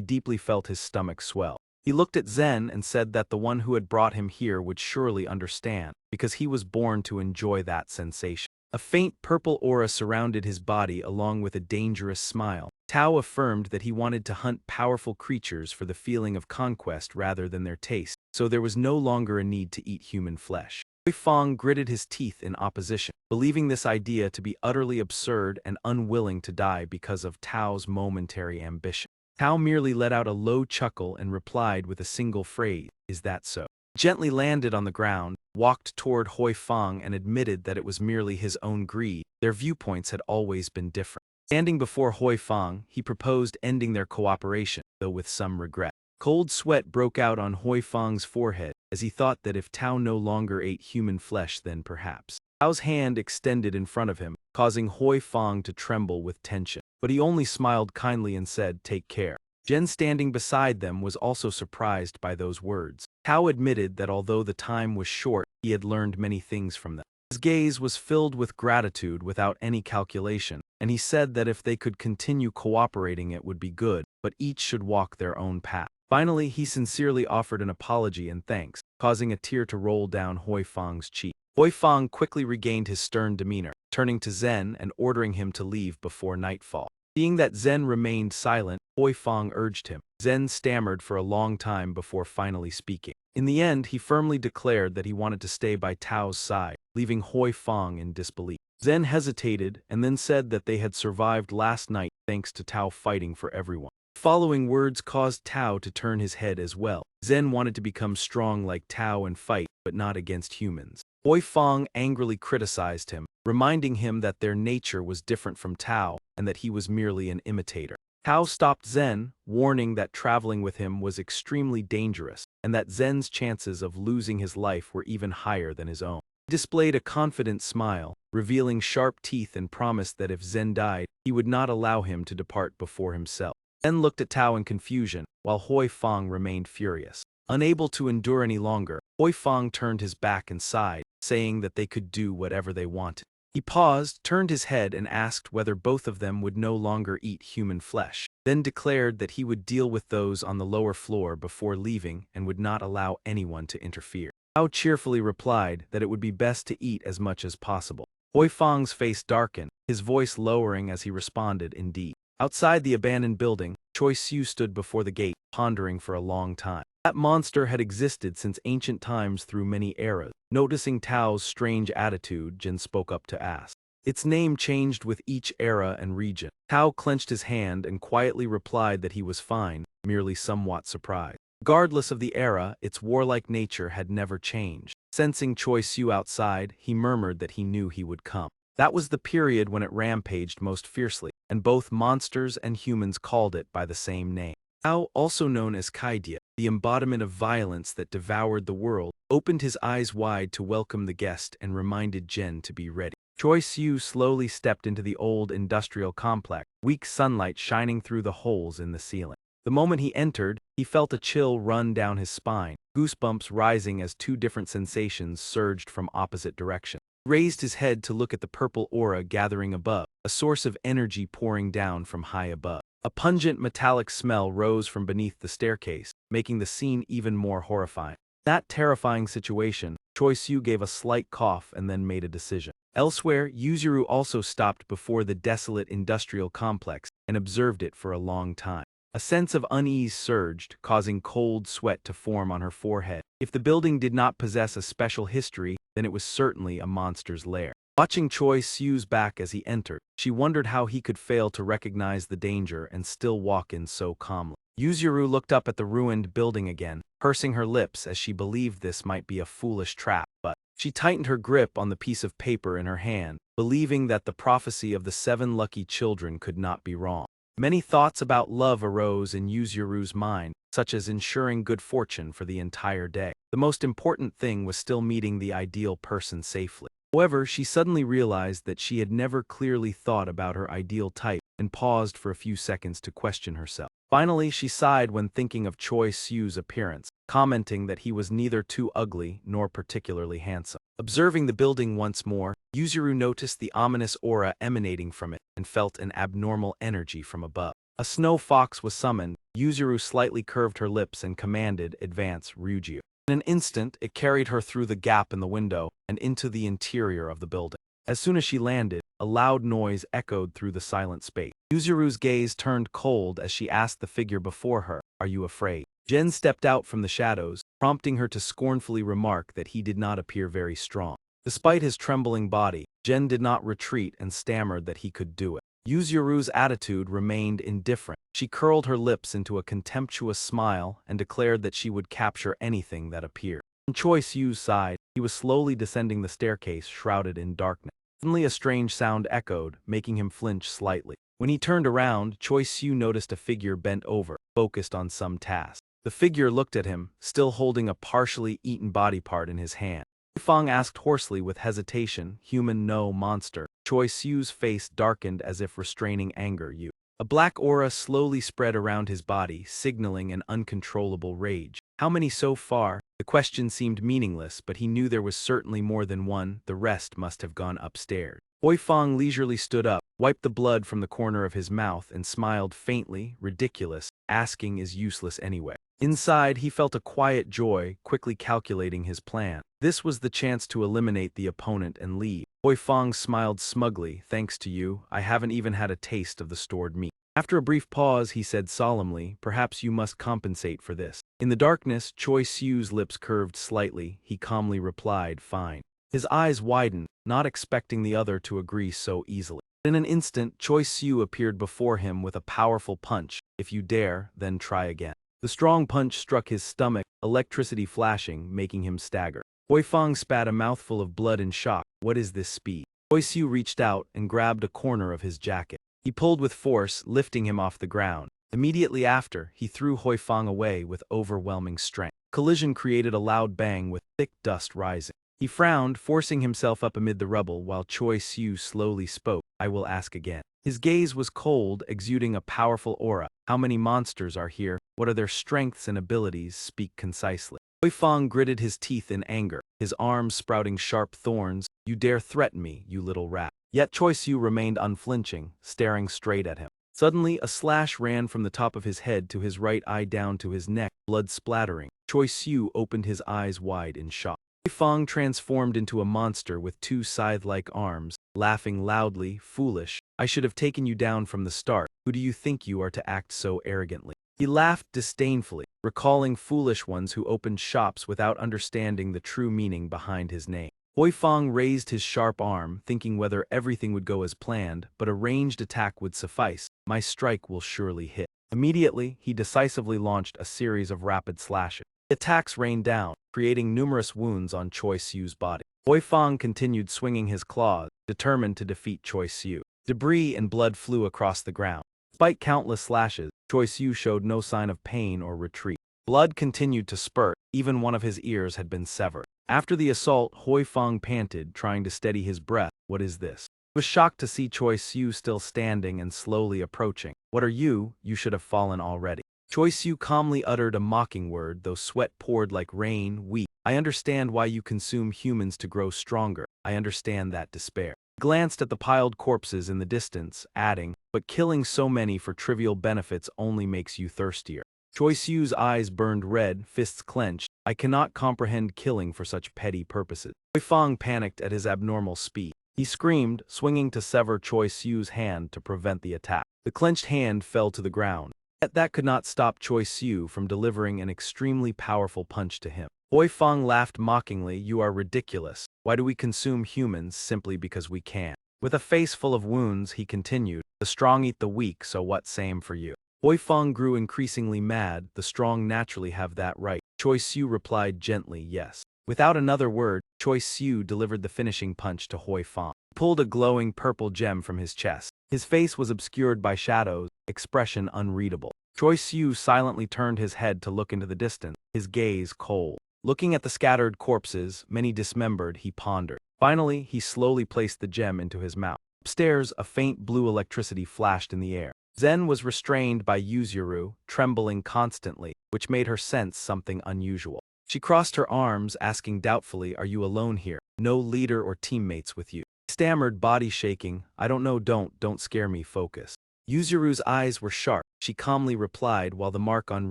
deeply felt his stomach swell. He looked at Zen and said that the one who had brought him here would surely understand, because he was born to enjoy that sensation. A faint purple aura surrounded his body along with a dangerous smile. Tao affirmed that he wanted to hunt powerful creatures for the feeling of conquest rather than their taste, so there was no longer a need to eat human flesh. Hui Fang gritted his teeth in opposition, believing this idea to be utterly absurd and unwilling to die because of Tao's momentary ambition. Tao merely let out a low chuckle and replied with a single phrase, "Is that so?" Gently landed on the ground, walked toward Hui Fang and admitted that it was merely his own greed. Their viewpoints had always been different. Standing before Hui Fang, he proposed ending their cooperation, though with some regret. Cold sweat broke out on Hui Fang's forehead, as he thought that if Tao no longer ate human flesh then perhaps. Tao's hand extended in front of him, causing Hui Fang to tremble with tension. But he only smiled kindly and said, "Take care." Jen standing beside them was also surprised by those words. Tao admitted that although the time was short, he had learned many things from them. His gaze was filled with gratitude without any calculation, and he said that if they could continue cooperating it would be good, but each should walk their own path. Finally, he sincerely offered an apology and thanks, causing a tear to roll down Hui Fang's cheek. Hui Fang quickly regained his stern demeanor, turning to Zen and ordering him to leave before nightfall. Seeing that Zen remained silent, Hui Fang urged him. Zen stammered for a long time before finally speaking. In the end, he firmly declared that he wanted to stay by Tao's side, leaving Hui Fang in disbelief. Zen hesitated and then said that they had survived last night thanks to Tao fighting for everyone. The following words caused Tao to turn his head as well. Zen wanted to become strong like Tao and fight, but not against humans. Hui Fang angrily criticized him, reminding him that their nature was different from Tao and that he was merely an imitator. Tao stopped Zen, warning that traveling with him was extremely dangerous and that Zen's chances of losing his life were even higher than his own. He displayed a confident smile, revealing sharp teeth and promised that if Zen died, he would not allow him to depart before himself. Zen looked at Tao in confusion, while Hui Fang remained furious. Unable to endure any longer, Hui Fang turned his back and sighed, saying that they could do whatever they wanted. He paused, turned his head and asked whether both of them would no longer eat human flesh, then declared that he would deal with those on the lower floor before leaving and would not allow anyone to interfere. Tao cheerfully replied that it would be best to eat as much as possible. Hui Fang's face darkened, his voice lowering as he responded, "Indeed." Outside the abandoned building, Choi Siu stood before the gate, pondering for a long time. That monster had existed since ancient times through many eras. Noticing Tao's strange attitude, Jin spoke up to ask. Its name changed with each era and region. Tao clenched his hand and quietly replied that he was fine, merely somewhat surprised. Regardless of the era, its warlike nature had never changed. Sensing Choi Siu outside, he murmured that he knew he would come. That was the period when it rampaged most fiercely, and both monsters and humans called it by the same name. Tao, also known as Kaidia, the embodiment of violence that devoured the world, opened his eyes wide to welcome the guest and reminded Jen to be ready. Choi Siu slowly stepped into the old industrial complex, weak sunlight shining through the holes in the ceiling. The moment he entered, he felt a chill run down his spine, goosebumps rising as two different sensations surged from opposite directions. He raised his head to look at the purple aura gathering above, a source of energy pouring down from high above. A pungent metallic smell rose from beneath the staircase, making the scene even more horrifying. In that terrifying situation, Choi Siu gave a slight cough and then made a decision. Elsewhere, Yuzuru also stopped before the desolate industrial complex and observed it for a long time. A sense of unease surged, causing cold sweat to form on her forehead. If the building did not possess a special history, then it was certainly a monster's lair. Watching Choi Siu's back as he entered, she wondered how he could fail to recognize the danger and still walk in so calmly. Yuzuru looked up at the ruined building again, pursing her lips as she believed this might be a foolish trap, but She tightened her grip on the piece of paper in her hand, believing that the prophecy of the 7 lucky children could not be wrong. Many thoughts about love arose in Yuzuru's mind, such as ensuring good fortune for the entire day. The most important thing was still meeting the ideal person safely. However, she suddenly realized that she had never clearly thought about her ideal type and paused for a few seconds to question herself. Finally, she sighed when thinking of Choi Su's appearance, commenting that he was neither too ugly nor particularly handsome. Observing the building once more, Yuzuru noticed the ominous aura emanating from it and felt an abnormal energy from above. A snow fox was summoned. Yuzuru slightly curved her lips and commanded, "Advance, Ryuji." In an instant, it carried her through the gap in the window and into the interior of the building. As soon as she landed, a loud noise echoed through the silent space. Yuzuru's gaze turned cold as she asked the figure before her, "Are you afraid?" Jen stepped out from the shadows, prompting her to scornfully remark that he did not appear very strong. Despite his trembling body, Jen did not retreat and stammered that he could do it. Yuzuru's attitude remained indifferent. She curled her lips into a contemptuous smile and declared that she would capture anything that appeared. On Choi Su's side, he was slowly descending the staircase shrouded in darkness. Suddenly a strange sound echoed, making him flinch slightly. When he turned around, Choi Su noticed a figure bent over, focused on some task. The figure looked at him, still holding a partially eaten body part in his hand. Fang asked hoarsely with hesitation, "Human, no monster." Choi Su's face darkened as if restraining anger. "You." A black aura slowly spread around his body, signaling an uncontrollable rage. How many so far? The question seemed meaningless, but he knew there was certainly more than one. The rest must have gone upstairs. Fang leisurely stood up, wiped the blood from the corner of his mouth, and smiled faintly. Ridiculous. Asking is useless anyway. Inside, he felt a quiet joy, quickly calculating his plan. This was the chance to eliminate the opponent and leave. Fang smiled smugly. "Thanks to you, I haven't even had a taste of the stored meat." After a brief pause, he said solemnly, "Perhaps you must compensate for this." In the darkness, Choi Su's lips curved slightly. He calmly replied, "Fine." His eyes widened, not expecting the other to agree so easily. In an instant, Choi Su appeared before him with a powerful punch. "If you dare, then try again." The strong punch struck his stomach, electricity flashing, making him stagger. Fang spat a mouthful of blood in shock. "What is this speed?" Choi Su reached out and grabbed a corner of his jacket. He pulled with force, lifting him off the ground. Immediately after, he threw Fang away with overwhelming strength. Collision created a loud bang with thick dust rising. He frowned, forcing himself up amid the rubble while Choi Su slowly spoke, "I will ask again." His gaze was cold, exuding a powerful aura. "How many monsters are here? What are their strengths and abilities? Speak concisely." Fang gritted his teeth in anger, his arms sprouting sharp thorns. "You dare threaten me, you little rat." Yet Choi Su remained unflinching, staring straight at him. Suddenly, a slash ran from the top of his head to his right eye down to his neck, blood splattering. Choi Su opened his eyes wide in shock. Fang transformed into a monster with 2 scythe-like arms, laughing loudly. "Foolish. I should have taken you down from the start. Who do you think you are to act so arrogantly?" He laughed disdainfully, recalling foolish ones who opened shops without understanding the true meaning behind his name. Fang raised his sharp arm, thinking whether everything would go as planned, but a ranged attack would suffice. "My strike will surely hit." Immediately, he decisively launched a series of rapid slashes. The attacks rained down, creating numerous wounds on Choi Su's body. Fang continued swinging his claws, determined to defeat Choi Su. Debris and blood flew across the ground. Despite countless slashes, Choi Su showed no sign of pain or retreat. Blood continued to spurt, even one of his ears had been severed. After the assault, Fang panted, trying to steady his breath. "What is this?" He was shocked to see Choi Su still standing and slowly approaching. "What are you? You should have fallen already." Choi Su calmly uttered a mocking word, though sweat poured like rain. "Weak. I understand why you consume humans to grow stronger. I understand that despair." He glanced at the piled corpses in the distance, adding, "But killing so many for trivial benefits only makes you thirstier." Choi Su's eyes burned red, fists clenched. "I cannot comprehend killing for such petty purposes." Fang panicked at his abnormal speed. He screamed, swinging to sever Choi Su's hand to prevent the attack. The clenched hand fell to the ground. Yet that could not stop Choi Su from delivering an extremely powerful punch to him. Fang laughed mockingly. "You are ridiculous. Why do we consume humans simply because we can?" With a face full of wounds, he continued, "The strong eat the weak, so what? Same for you." Fang grew increasingly mad. "The strong naturally have that right." Choi Su replied gently, "Yes. Without another word, Choi Siu delivered the finishing punch to Hoi Fang. He pulled a glowing purple gem from his chest. His face was obscured by shadows, expression unreadable. Choi Siu silently turned his head to look into the distance, his gaze cold. Looking at the scattered corpses, many dismembered, he pondered. Finally, he slowly placed the gem into his mouth. Upstairs, a faint blue electricity flashed in the air. Zen was restrained by Yuzuru, trembling constantly, which made her sense something unusual. She crossed her arms, asking doubtfully, "Are you alone here? No leader or teammates with you?" He stammered, body shaking, "I don't know, don't scare me, focus." Yuzuru's eyes were sharp. She calmly replied while the mark on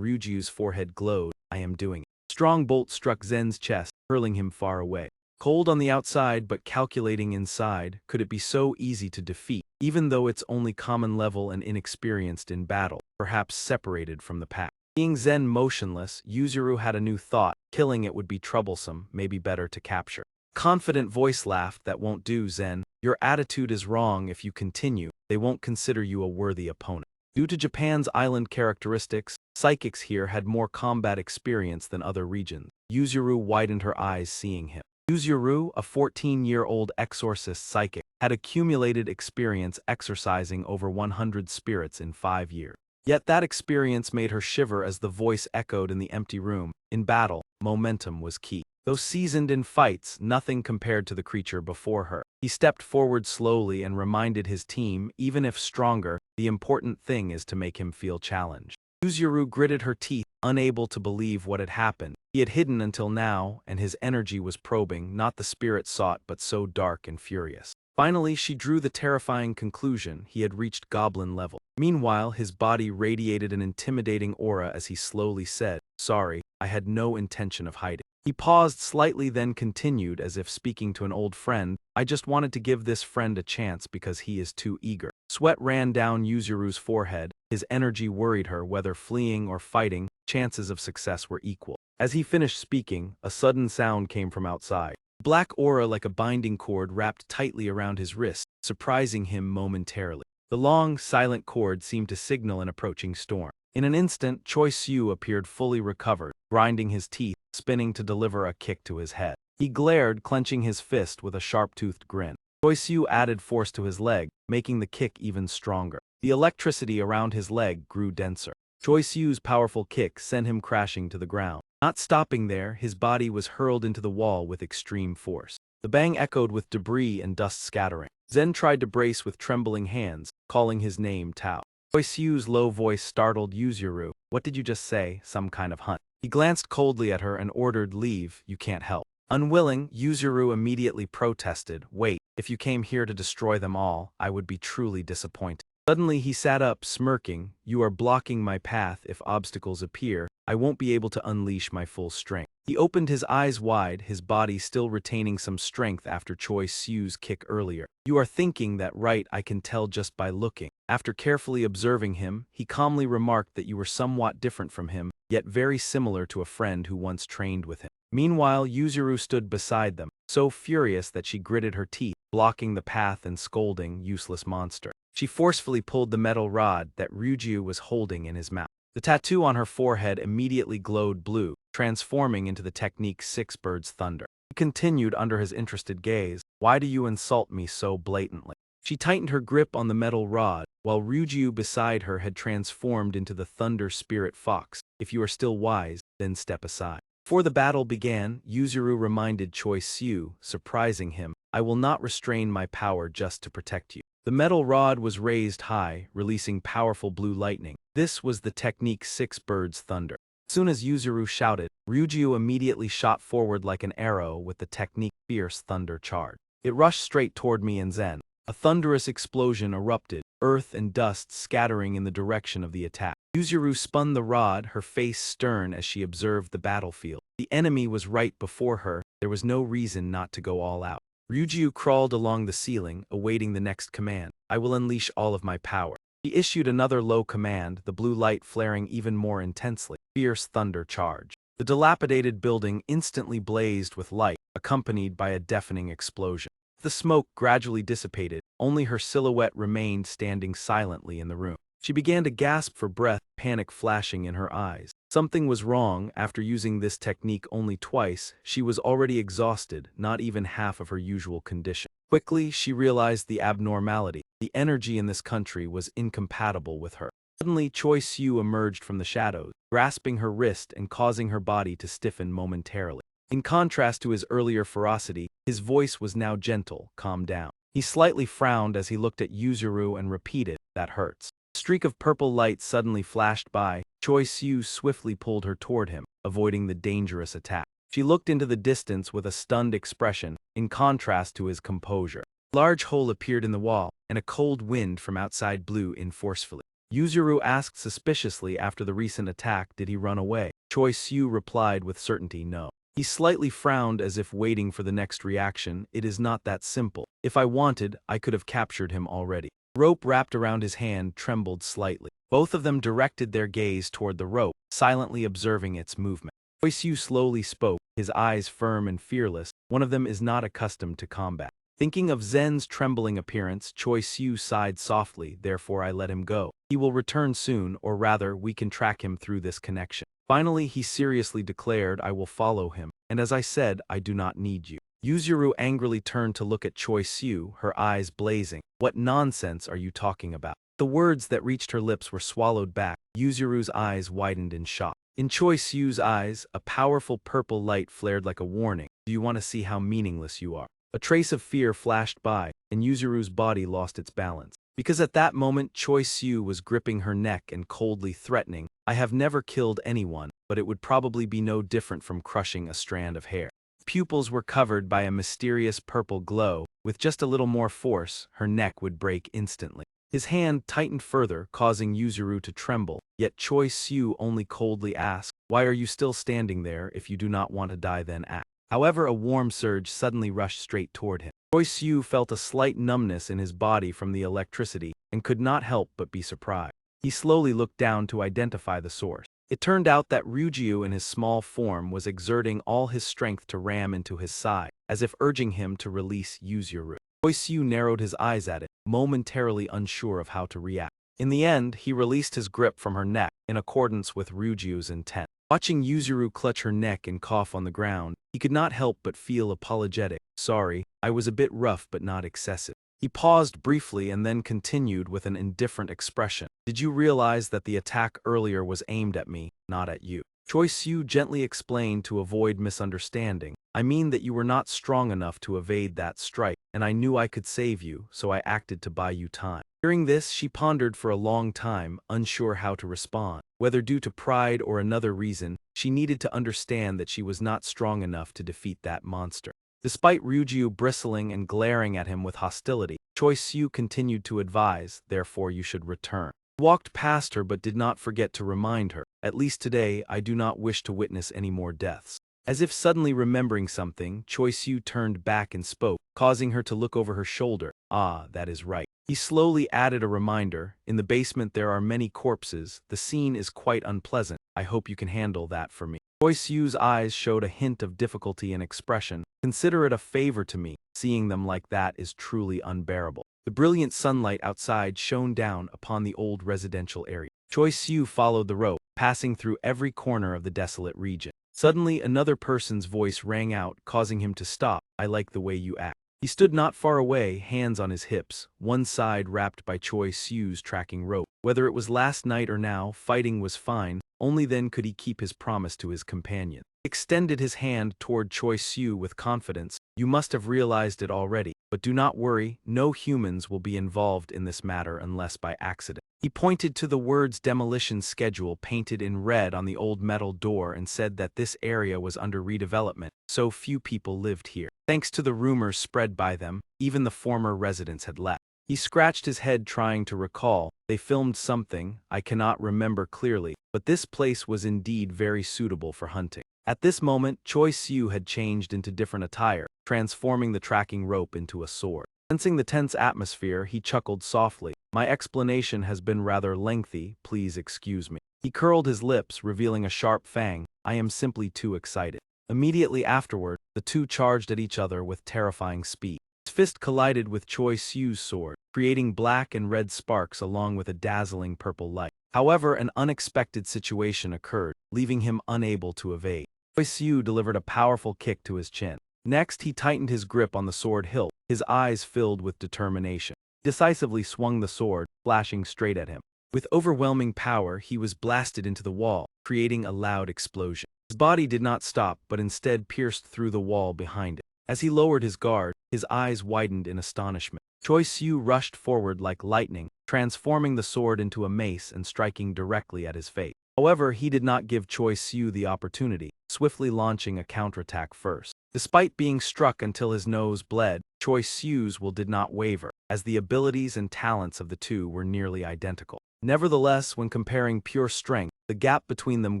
Ryuji's forehead glowed, "I am doing it." A strong bolt struck Zen's chest, hurling him far away. Cold on the outside but calculating inside, could it be so easy to defeat, even though it's only common level and inexperienced in battle, perhaps separated from the pack? Seeing Zen motionless, Yuzuru had a new thought. Killing it would be troublesome, maybe better to capture. Confident voice laughed, "That won't do, Zen. Your attitude is wrong. If you continue, they won't consider you a worthy opponent." Due to Japan's island characteristics, psychics here had more combat experience than other regions. Yuzuru widened her eyes seeing him. Yuzuru, a 14-year-old exorcist psychic, had accumulated experience exorcising over 100 spirits in 5 years. Yet that experience made her shiver as the voice echoed in the empty room. In battle, momentum was key. Though seasoned in fights, nothing compared to the creature before her. He stepped forward slowly and reminded his team, even if stronger, the important thing is to make him feel challenged. Yuzuru gritted her teeth, unable to believe what had happened. He had hidden until now, and his energy was probing, not the spirit sought but so dark and furious. Finally, she drew the terrifying conclusion: he had reached goblin level. Meanwhile, his body radiated an intimidating aura as he slowly said, "Sorry, I had no intention of hiding." He paused slightly, then continued as if speaking to an old friend, "I just wanted to give this friend a chance because he is too eager." Sweat ran down Yuzuru's forehead. His energy worried her. Whether fleeing or fighting, chances of success were equal. As he finished speaking, a sudden sound came from outside. Black aura like a binding cord wrapped tightly around his wrist, surprising him momentarily. The long, silent cord seemed to signal an approaching storm. In an instant, Choi Siu appeared fully recovered, grinding his teeth, spinning to deliver a kick to his head. He glared, clenching his fist with a sharp-toothed grin. Choi Siu added force to his leg, making the kick even stronger. The electricity around his leg grew denser. Choi Siu's powerful kick sent him crashing to the ground. Not stopping there, his body was hurled into the wall with extreme force. The bang echoed with debris and dust scattering. Zen tried to brace with trembling hands, calling his name Tao. Choi Siu's low voice startled Yuzuru. "What did you just say? Some kind of hunt?" He glanced coldly at her and ordered, "Leave, you can't help." Unwilling, Yuzuru immediately protested, "Wait, if you came here to destroy them all, I would be truly disappointed." Suddenly he sat up, smirking, "You are blocking my path. If obstacles appear, I won't be able to unleash my full strength." He opened his eyes wide, his body still retaining some strength after Choi Siu's kick earlier. "You are thinking that, right? I can tell just by looking." After carefully observing him, he calmly remarked that you were somewhat different from him, yet very similar to a friend who once trained with him. Meanwhile, Yuzuru stood beside them, so furious that she gritted her teeth, blocking the path and scolding, "Useless monster." She forcefully pulled the metal rod that Ryuji was holding in his mouth. The tattoo on her forehead immediately glowed blue, transforming into the technique Six Birds Thunder. He continued under his interested gaze, "Why do you insult me so blatantly?" She tightened her grip on the metal rod, while Ryuji beside her had transformed into the Thunder Spirit Fox. "If you are still wise, then step aside." Before the battle began, Yuzuru reminded Choi Siu, surprising him, "I will not restrain my power just to protect you." The metal rod was raised high, releasing powerful blue lightning. This was the technique Six Birds Thunder. As soon as Yuzuru shouted, Ryuji immediately shot forward like an arrow with the technique Fierce Thunder Charge. It rushed straight toward me and Zen. A thunderous explosion erupted, earth and dust scattering in the direction of the attack. Yuzuru spun the rod, her face stern as she observed the battlefield. The enemy was right before her. There was no reason not to go all out. Ryuji crawled along the ceiling, awaiting the next command. "I will unleash all of my power." He issued another low command, the blue light flaring even more intensely. Fierce Thunder Charge. The dilapidated building instantly blazed with light, accompanied by a deafening explosion. The smoke gradually dissipated, only her silhouette remained standing silently in the room. She began to gasp for breath, panic flashing in her eyes. Something was wrong. After using this technique only twice, she was already exhausted, not even half of her usual condition. Quickly, she realized the abnormality. The energy in this country was incompatible with her. Suddenly, Choi Siu emerged from the shadows, grasping her wrist and causing her body to stiffen momentarily. In contrast to his earlier ferocity, his voice was now gentle, calm down. He slightly frowned as he looked at Yuzuru and repeated, "That hurts." A streak of purple light suddenly flashed by. Choi Siu swiftly pulled her toward him, avoiding the dangerous attack. She looked into the distance with a stunned expression, in contrast to his composure. A large hole appeared in the wall, and a cold wind from outside blew in forcefully. Yuzuru asked suspiciously after the recent attack, did he run away? Choi Siu replied with certainty, no. He slightly frowned as if waiting for the next reaction. It is not that simple. If I wanted, I could have captured him already. The rope wrapped around his hand trembled slightly. Both of them directed their gaze toward the rope, silently observing its movement. Choi Siu slowly spoke, his eyes firm and fearless. One of them is not accustomed to combat. Thinking of Zen's trembling appearance, Choi Siu sighed softly, therefore I let him go. He will return soon, or rather, we can track him through this connection. Finally, he seriously declared, I will follow him, and as I said, I do not need you. Yuzuru angrily turned to look at Choi Siu, her eyes blazing. What nonsense are you talking about? The words that reached her lips were swallowed back. Yuzuru's eyes widened in shock. In Choi Siu's eyes, a powerful purple light flared like a warning. Do you want to see how meaningless you are? A trace of fear flashed by, and Yuzuru's body lost its balance. Because at that moment, Choi Siu was gripping her neck and coldly threatening, I have never killed anyone, but it would probably be no different from crushing a strand of hair. Pupils were covered by a mysterious purple glow. With just a little more force, her neck would break instantly. His hand tightened further, causing Yuzuru to tremble, yet Choi Siu only coldly asked, why are you still standing there? If you do not want to die, then act. However, a warm surge suddenly rushed straight toward him. Choi Siu felt a slight numbness in his body from the electricity, and could not help but be surprised. He slowly looked down to identify the source. It turned out that Ryujiu in his small form was exerting all his strength to ram into his side, as if urging him to release Yuzuru. Choi Siu narrowed his eyes at it, momentarily unsure of how to react. In the end, he released his grip from her neck, in accordance with Ryujiu's intent. Watching Yuzuru clutch her neck and cough on the ground, he could not help but feel apologetic. Sorry, I was a bit rough but not excessive. He paused briefly and then continued with an indifferent expression. Did you realize that the attack earlier was aimed at me, not at you? Choi Siu gently explained to avoid misunderstanding. I mean that you were not strong enough to evade that strike, and I knew I could save you, so I acted to buy you time. Hearing this, she pondered for a long time, unsure how to respond. Whether due to pride or another reason, she needed to understand that she was not strong enough to defeat that monster. Despite Ryujiu bristling and glaring at him with hostility, Choi Siu continued to advise, therefore you should return. He walked past her but did not forget to remind her, at least today I do not wish to witness any more deaths. As if suddenly remembering something, Choi Siu turned back and spoke, causing her to look over her shoulder. Ah, that is right. He slowly added a reminder, in the basement there are many corpses, the scene is quite unpleasant, I hope you can handle that for me. Choi Siu's eyes showed a hint of difficulty in expression. Consider it a favor to me, seeing them like that is truly unbearable. The brilliant sunlight outside shone down upon the old residential area. Choi Siu followed the rope, passing through every corner of the desolate region. Suddenly another person's voice rang out, causing him to stop. I like the way you act. He stood not far away, hands on his hips, one side wrapped by Choi Siu's tracking rope. Whether it was last night or now, fighting was fine, only then could he keep his promise to his companion. He extended his hand toward Choi Siu with confidence. You must have realized it already, but do not worry, no humans will be involved in this matter unless by accident. He pointed to the words demolition schedule painted in red on the old metal door and said that this area was under redevelopment, so few people lived here. Thanks to the rumors spread by them, even the former residents had left. He scratched his head trying to recall. They filmed something, I cannot remember clearly, but this place was indeed very suitable for hunting. At this moment, Choi Siu had changed into different attire, transforming the tracking rope into a sword. Sensing the tense atmosphere, he chuckled softly. My explanation has been rather lengthy, please excuse me. He curled his lips, revealing a sharp fang. I am simply too excited. Immediately afterward, the two charged at each other with terrifying speed. His fist collided with Choi Siu's sword, creating black and red sparks along with a dazzling purple light. However, an unexpected situation occurred, leaving him unable to evade. Choi Siu delivered a powerful kick to his chin. Next, he tightened his grip on the sword hilt, his eyes filled with determination. He decisively swung the sword, flashing straight at him. With overwhelming power, he was blasted into the wall, creating a loud explosion. His body did not stop, but instead pierced through the wall behind it. As he lowered his guard, his eyes widened in astonishment. Choi Siu rushed forward like lightning, transforming the sword into a mace and striking directly at his face. However, he did not give Choi Siu the opportunity, swiftly launching a counterattack first. Despite being struck until his nose bled, Choi Siu's will did not waver, as the abilities and talents of the two were nearly identical. Nevertheless, when comparing pure strength, the gap between them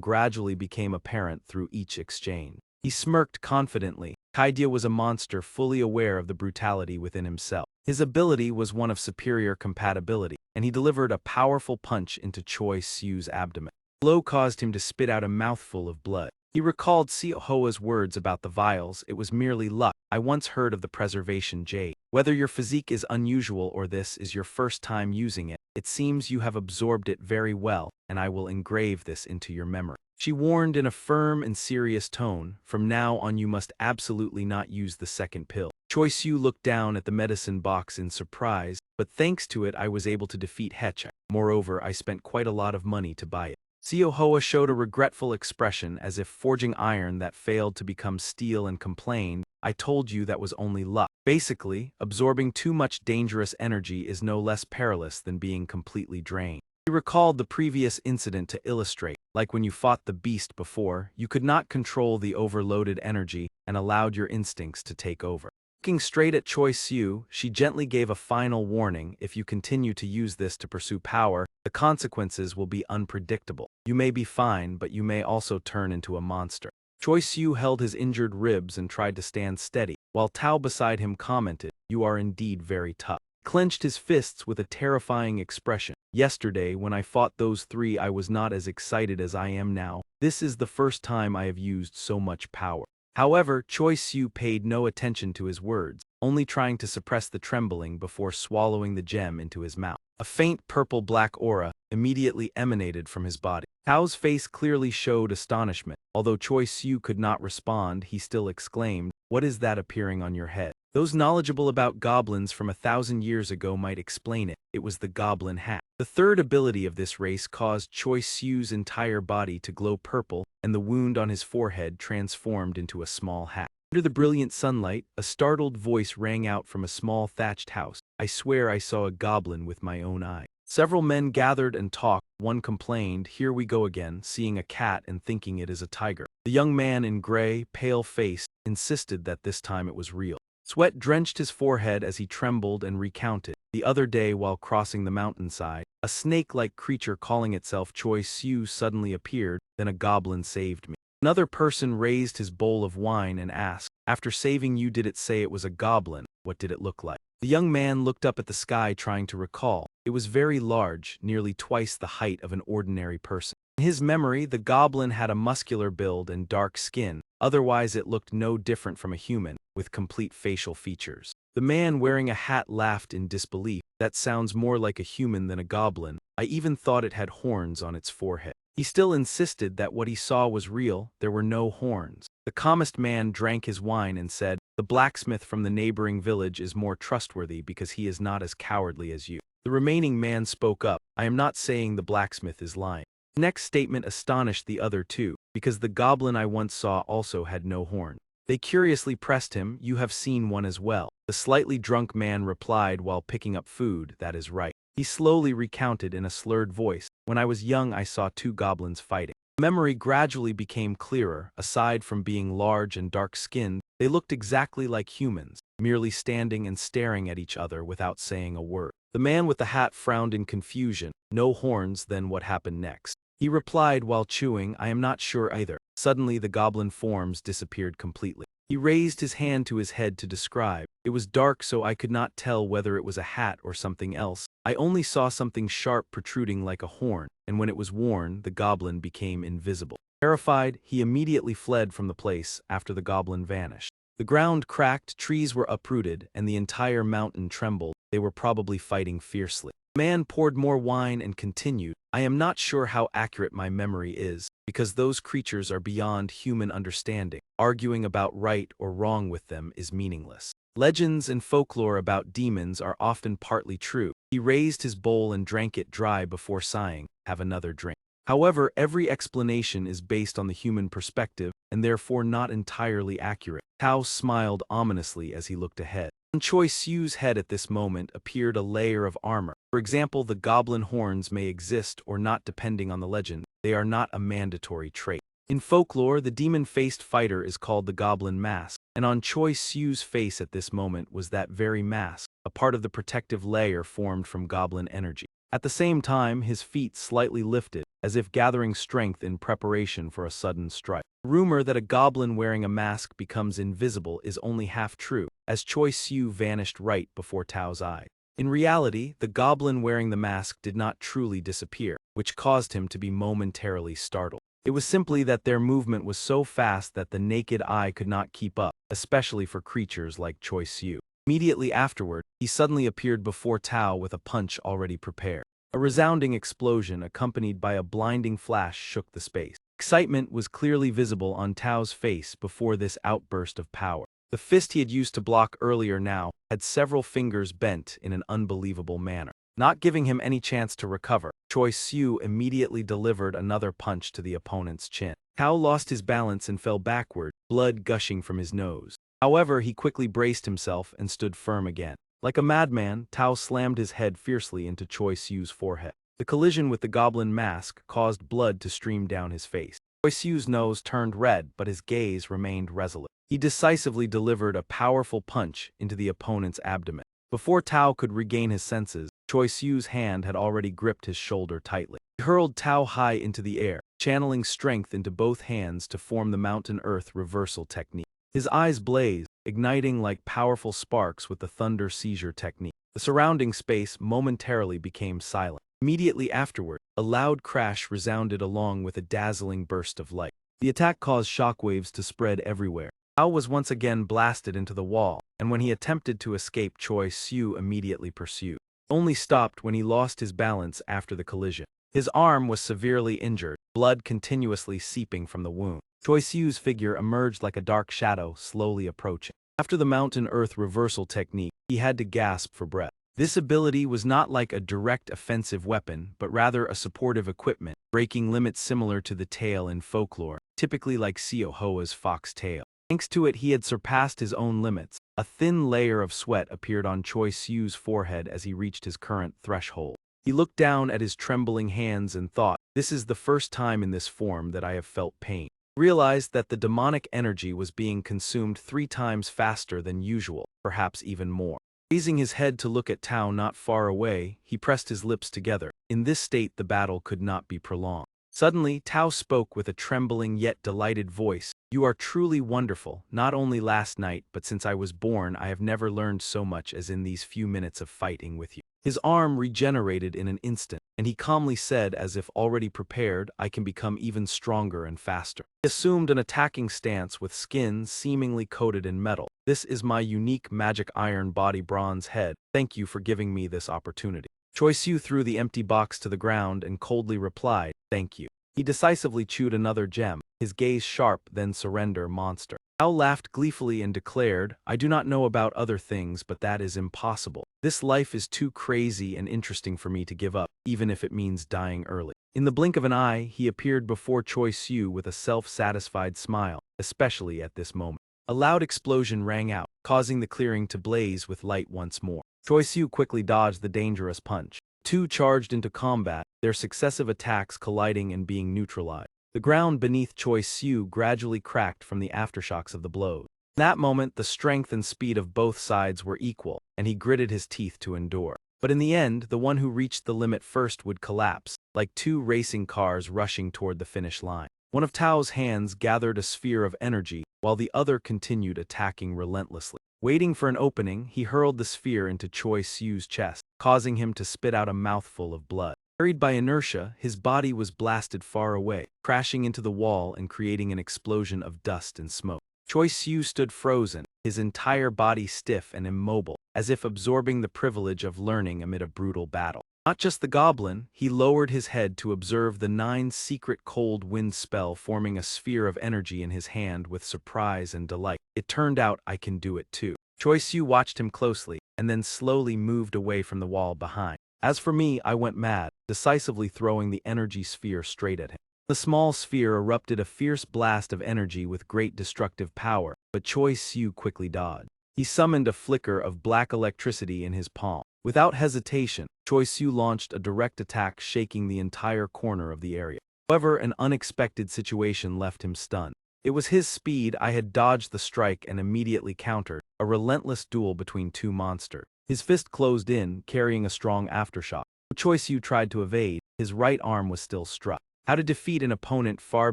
gradually became apparent through each exchange. He smirked confidently. Kaidia was a monster fully aware of the brutality within himself. His ability was one of superior compatibility, and he delivered a powerful punch into Choi Siu's abdomen. The blow caused him to spit out a mouthful of blood. He recalled Siohoa's words about the vials. It was merely luck. I once heard of the preservation jade. Whether your physique is unusual or this is your first time using it, it seems you have absorbed it very well, and I will engrave this into your memory. She warned in a firm and serious tone, from now on you must absolutely not use the second pill. Choi Siu looked down at the medicine box in surprise, but thanks to it I was able to defeat Hecha. Moreover, I spent quite a lot of money to buy it. Siohoa showed a regretful expression as if forging iron that failed to become steel and complained, I told you that was only luck. Basically, absorbing too much dangerous energy is no less perilous than being completely drained. He recalled the previous incident to illustrate, like when you fought the beast before, you could not control the overloaded energy and allowed your instincts to take over. Looking straight at Choi Siu, she gently gave a final warning: if you continue to use this to pursue power, the consequences will be unpredictable. You may be fine, but you may also turn into a monster. Choi Siu held his injured ribs and tried to stand steady, while Tao beside him commented, "You are indeed very tough." He clenched his fists with a terrifying expression. Yesterday, when I fought those three, I was not as excited as I am now. This is the first time I have used so much power. However, Choi Siu paid no attention to his words, only trying to suppress the trembling before swallowing the gem into his mouth. A faint purple-black aura immediately emanated from his body. Tao's face clearly showed astonishment. Although Choi Siu could not respond, he still exclaimed, "What is that appearing on your head?" Those knowledgeable about goblins from 1,000 years ago might explain it. It was the goblin hat. The third ability of this race caused Choi Siu's entire body to glow purple, and the wound on his forehead transformed into a small hat. Under the brilliant sunlight, a startled voice rang out from a small thatched house. I swear I saw a goblin with my own eye. Several men gathered and talked. One complained, "Here we go again, seeing a cat and thinking it is a tiger." The young man in gray, pale-faced, insisted that this time it was real. Sweat drenched his forehead as he trembled and recounted. The other day, while crossing the mountainside, a snake-like creature calling itself Choi Siu suddenly appeared, then a goblin saved me. Another person raised his bowl of wine and asked, "After saving you, did it say it was a goblin? What did it look like?" The young man looked up at the sky trying to recall. It was very large, nearly twice the height of an ordinary person. In his memory, the goblin had a muscular build and dark skin. Otherwise, it looked no different from a human, with complete facial features. The man wearing a hat laughed in disbelief. "That sounds more like a human than a goblin. I even thought it had horns on its forehead." He still insisted that what he saw was real. There were no horns. The calmest man drank his wine and said, "The blacksmith from the neighboring village is more trustworthy because he is not as cowardly as you." The remaining man spoke up, "I am not saying the blacksmith is lying." The next statement astonished the other two, because the goblin I once saw also had no horn. They curiously pressed him, "You have seen one as well." The slightly drunk man replied while picking up food, "That is right." He slowly recounted in a slurred voice, "When I was young I saw two goblins fighting." Memory gradually became clearer. Aside from being large and dark-skinned, they looked exactly like humans, merely standing and staring at each other without saying a word. The man with the hat frowned in confusion. "No horns, then what happened next?" He replied while chewing, "I am not sure either." Suddenly the goblin forms disappeared completely. He raised his hand to his head to describe. "It was dark, so I could not tell whether it was a hat or something else. I only saw something sharp protruding like a horn, and when it was worn, the goblin became invisible." Terrified, he immediately fled from the place after the goblin vanished. The ground cracked, trees were uprooted, and the entire mountain trembled. They were probably fighting fiercely. The man poured more wine and continued, I am not sure how accurate my memory is, because those creatures are beyond human understanding. Arguing about right or wrong with them is meaningless. Legends and folklore about demons are often partly true. He raised his bowl and drank it dry before sighing, have another drink. However, every explanation is based on the human perspective, and therefore not entirely accurate. Tao smiled ominously as he looked ahead. On Choi Siu's head at this moment appeared a layer of armor. For example, the goblin horns may exist or not depending on the legend. They are not a mandatory trait. In folklore, the demon-faced fighter is called the goblin mask, and on Choi Siu's face at this moment was that very mask, a part of the protective layer formed from goblin energy. At the same time, his feet slightly lifted, as if gathering strength in preparation for a sudden strike. The rumor that a goblin wearing a mask becomes invisible is only half true, as Choi Siu vanished right before Tao's eyes. In reality, the goblin wearing the mask did not truly disappear, which caused him to be momentarily startled. It was simply that their movement was so fast that the naked eye could not keep up, especially for creatures like Choi Siu. Immediately afterward, he suddenly appeared before Tao with a punch already prepared. A resounding explosion accompanied by a blinding flash shook the space. Excitement was clearly visible on Tao's face before this outburst of power. The fist he had used to block earlier now had several fingers bent in an unbelievable manner. Not giving him any chance to recover, Choi Siu immediately delivered another punch to the opponent's chin. Tao lost his balance and fell backward, blood gushing from his nose. However, he quickly braced himself and stood firm again. Like a madman, Tao slammed his head fiercely into Choi Siu's forehead. The collision with the goblin mask caused blood to stream down his face. Choi Siu's nose turned red, but his gaze remained resolute. He decisively delivered a powerful punch into the opponent's abdomen. Before Tao could regain his senses, Choi Siu's hand had already gripped his shoulder tightly. He hurled Tao high into the air, channeling strength into both hands to form the mountain earth reversal technique. His eyes blazed, igniting like powerful sparks with the thunder seizure technique. The surrounding space momentarily became silent. Immediately afterward, a loud crash resounded along with a dazzling burst of light. The attack caused shockwaves to spread everywhere. Tao was once again blasted into the wall, and when he attempted to escape, Choi Siu immediately pursued. Only stopped when he lost his balance after the collision. His arm was severely injured, blood continuously seeping from the wound. Choi Siu's figure emerged like a dark shadow, slowly approaching. After the mountain earth reversal technique, he had to gasp for breath. This ability was not like a direct offensive weapon, but rather a supportive equipment, breaking limits similar to the tail in folklore, typically like Seo Hoa's fox tail. Thanks to it, he had surpassed his own limits. A thin layer of sweat appeared on Choi Siu's forehead as he reached his current threshold. He looked down at his trembling hands and thought, this is the first time in this form that I have felt pain. He realized that the demonic energy was being consumed 3 times faster than usual, perhaps even more. Raising his head to look at Tao not far away, he pressed his lips together. In this state, the battle could not be prolonged. Suddenly, Tao spoke with a trembling yet delighted voice. You are truly wonderful. Not only last night, but since I was born, I have never learned so much as in these few minutes of fighting with you. His arm regenerated in an instant, and he calmly said, as if already prepared, I can become even stronger and faster. He assumed an attacking stance with skin seemingly coated in metal. This is my unique magic iron body bronze head. Thank you for giving me this opportunity. Choi Siu threw the empty box to the ground and coldly replied, thank you. He decisively chewed another gem, his gaze sharp, then surrender, monster. Tao laughed gleefully and declared, I do not know about other things, but that is impossible. This life is too crazy and interesting for me to give up, even if it means dying early. In the blink of an eye, he appeared before Choi Siu with a self-satisfied smile, especially at this moment. A loud explosion rang out, causing the clearing to blaze with light once more. Choi Siu quickly dodged the dangerous punch. Two charged into combat, their successive attacks colliding and being neutralized. The ground beneath Choi Siu gradually cracked from the aftershocks of the blows. In that moment, the strength and speed of both sides were equal, and he gritted his teeth to endure. But in the end, the one who reached the limit first would collapse, like 2 racing cars rushing toward the finish line. One of Tao's hands gathered a sphere of energy, while the other continued attacking relentlessly. Waiting for an opening, he hurled the sphere into Choi Siu's chest, causing him to spit out a mouthful of blood. Carried by inertia, his body was blasted far away, crashing into the wall and creating an explosion of dust and smoke. Choi Siu stood frozen, his entire body stiff and immobile, as if absorbing the privilege of learning amid a brutal battle. Not just the goblin, he lowered his head to observe the 9 secret cold wind spell forming a sphere of energy in his hand with surprise and delight. It turned out I can do it too. Choi Siu watched him closely, and then slowly moved away from the wall behind. As for me, I went mad, decisively throwing the energy sphere straight at him. The small sphere erupted a fierce blast of energy with great destructive power, but Choi Siu quickly dodged. He summoned a flicker of black electricity in his palm. Without hesitation, Choi Siu launched a direct attack, shaking the entire corner of the area. However, an unexpected situation left him stunned. It was his speed. I had dodged the strike and immediately countered, a relentless duel between 2 monsters. His fist closed in, carrying a strong aftershock. Choi Siu tried to evade, his right arm was still struck. How to defeat an opponent far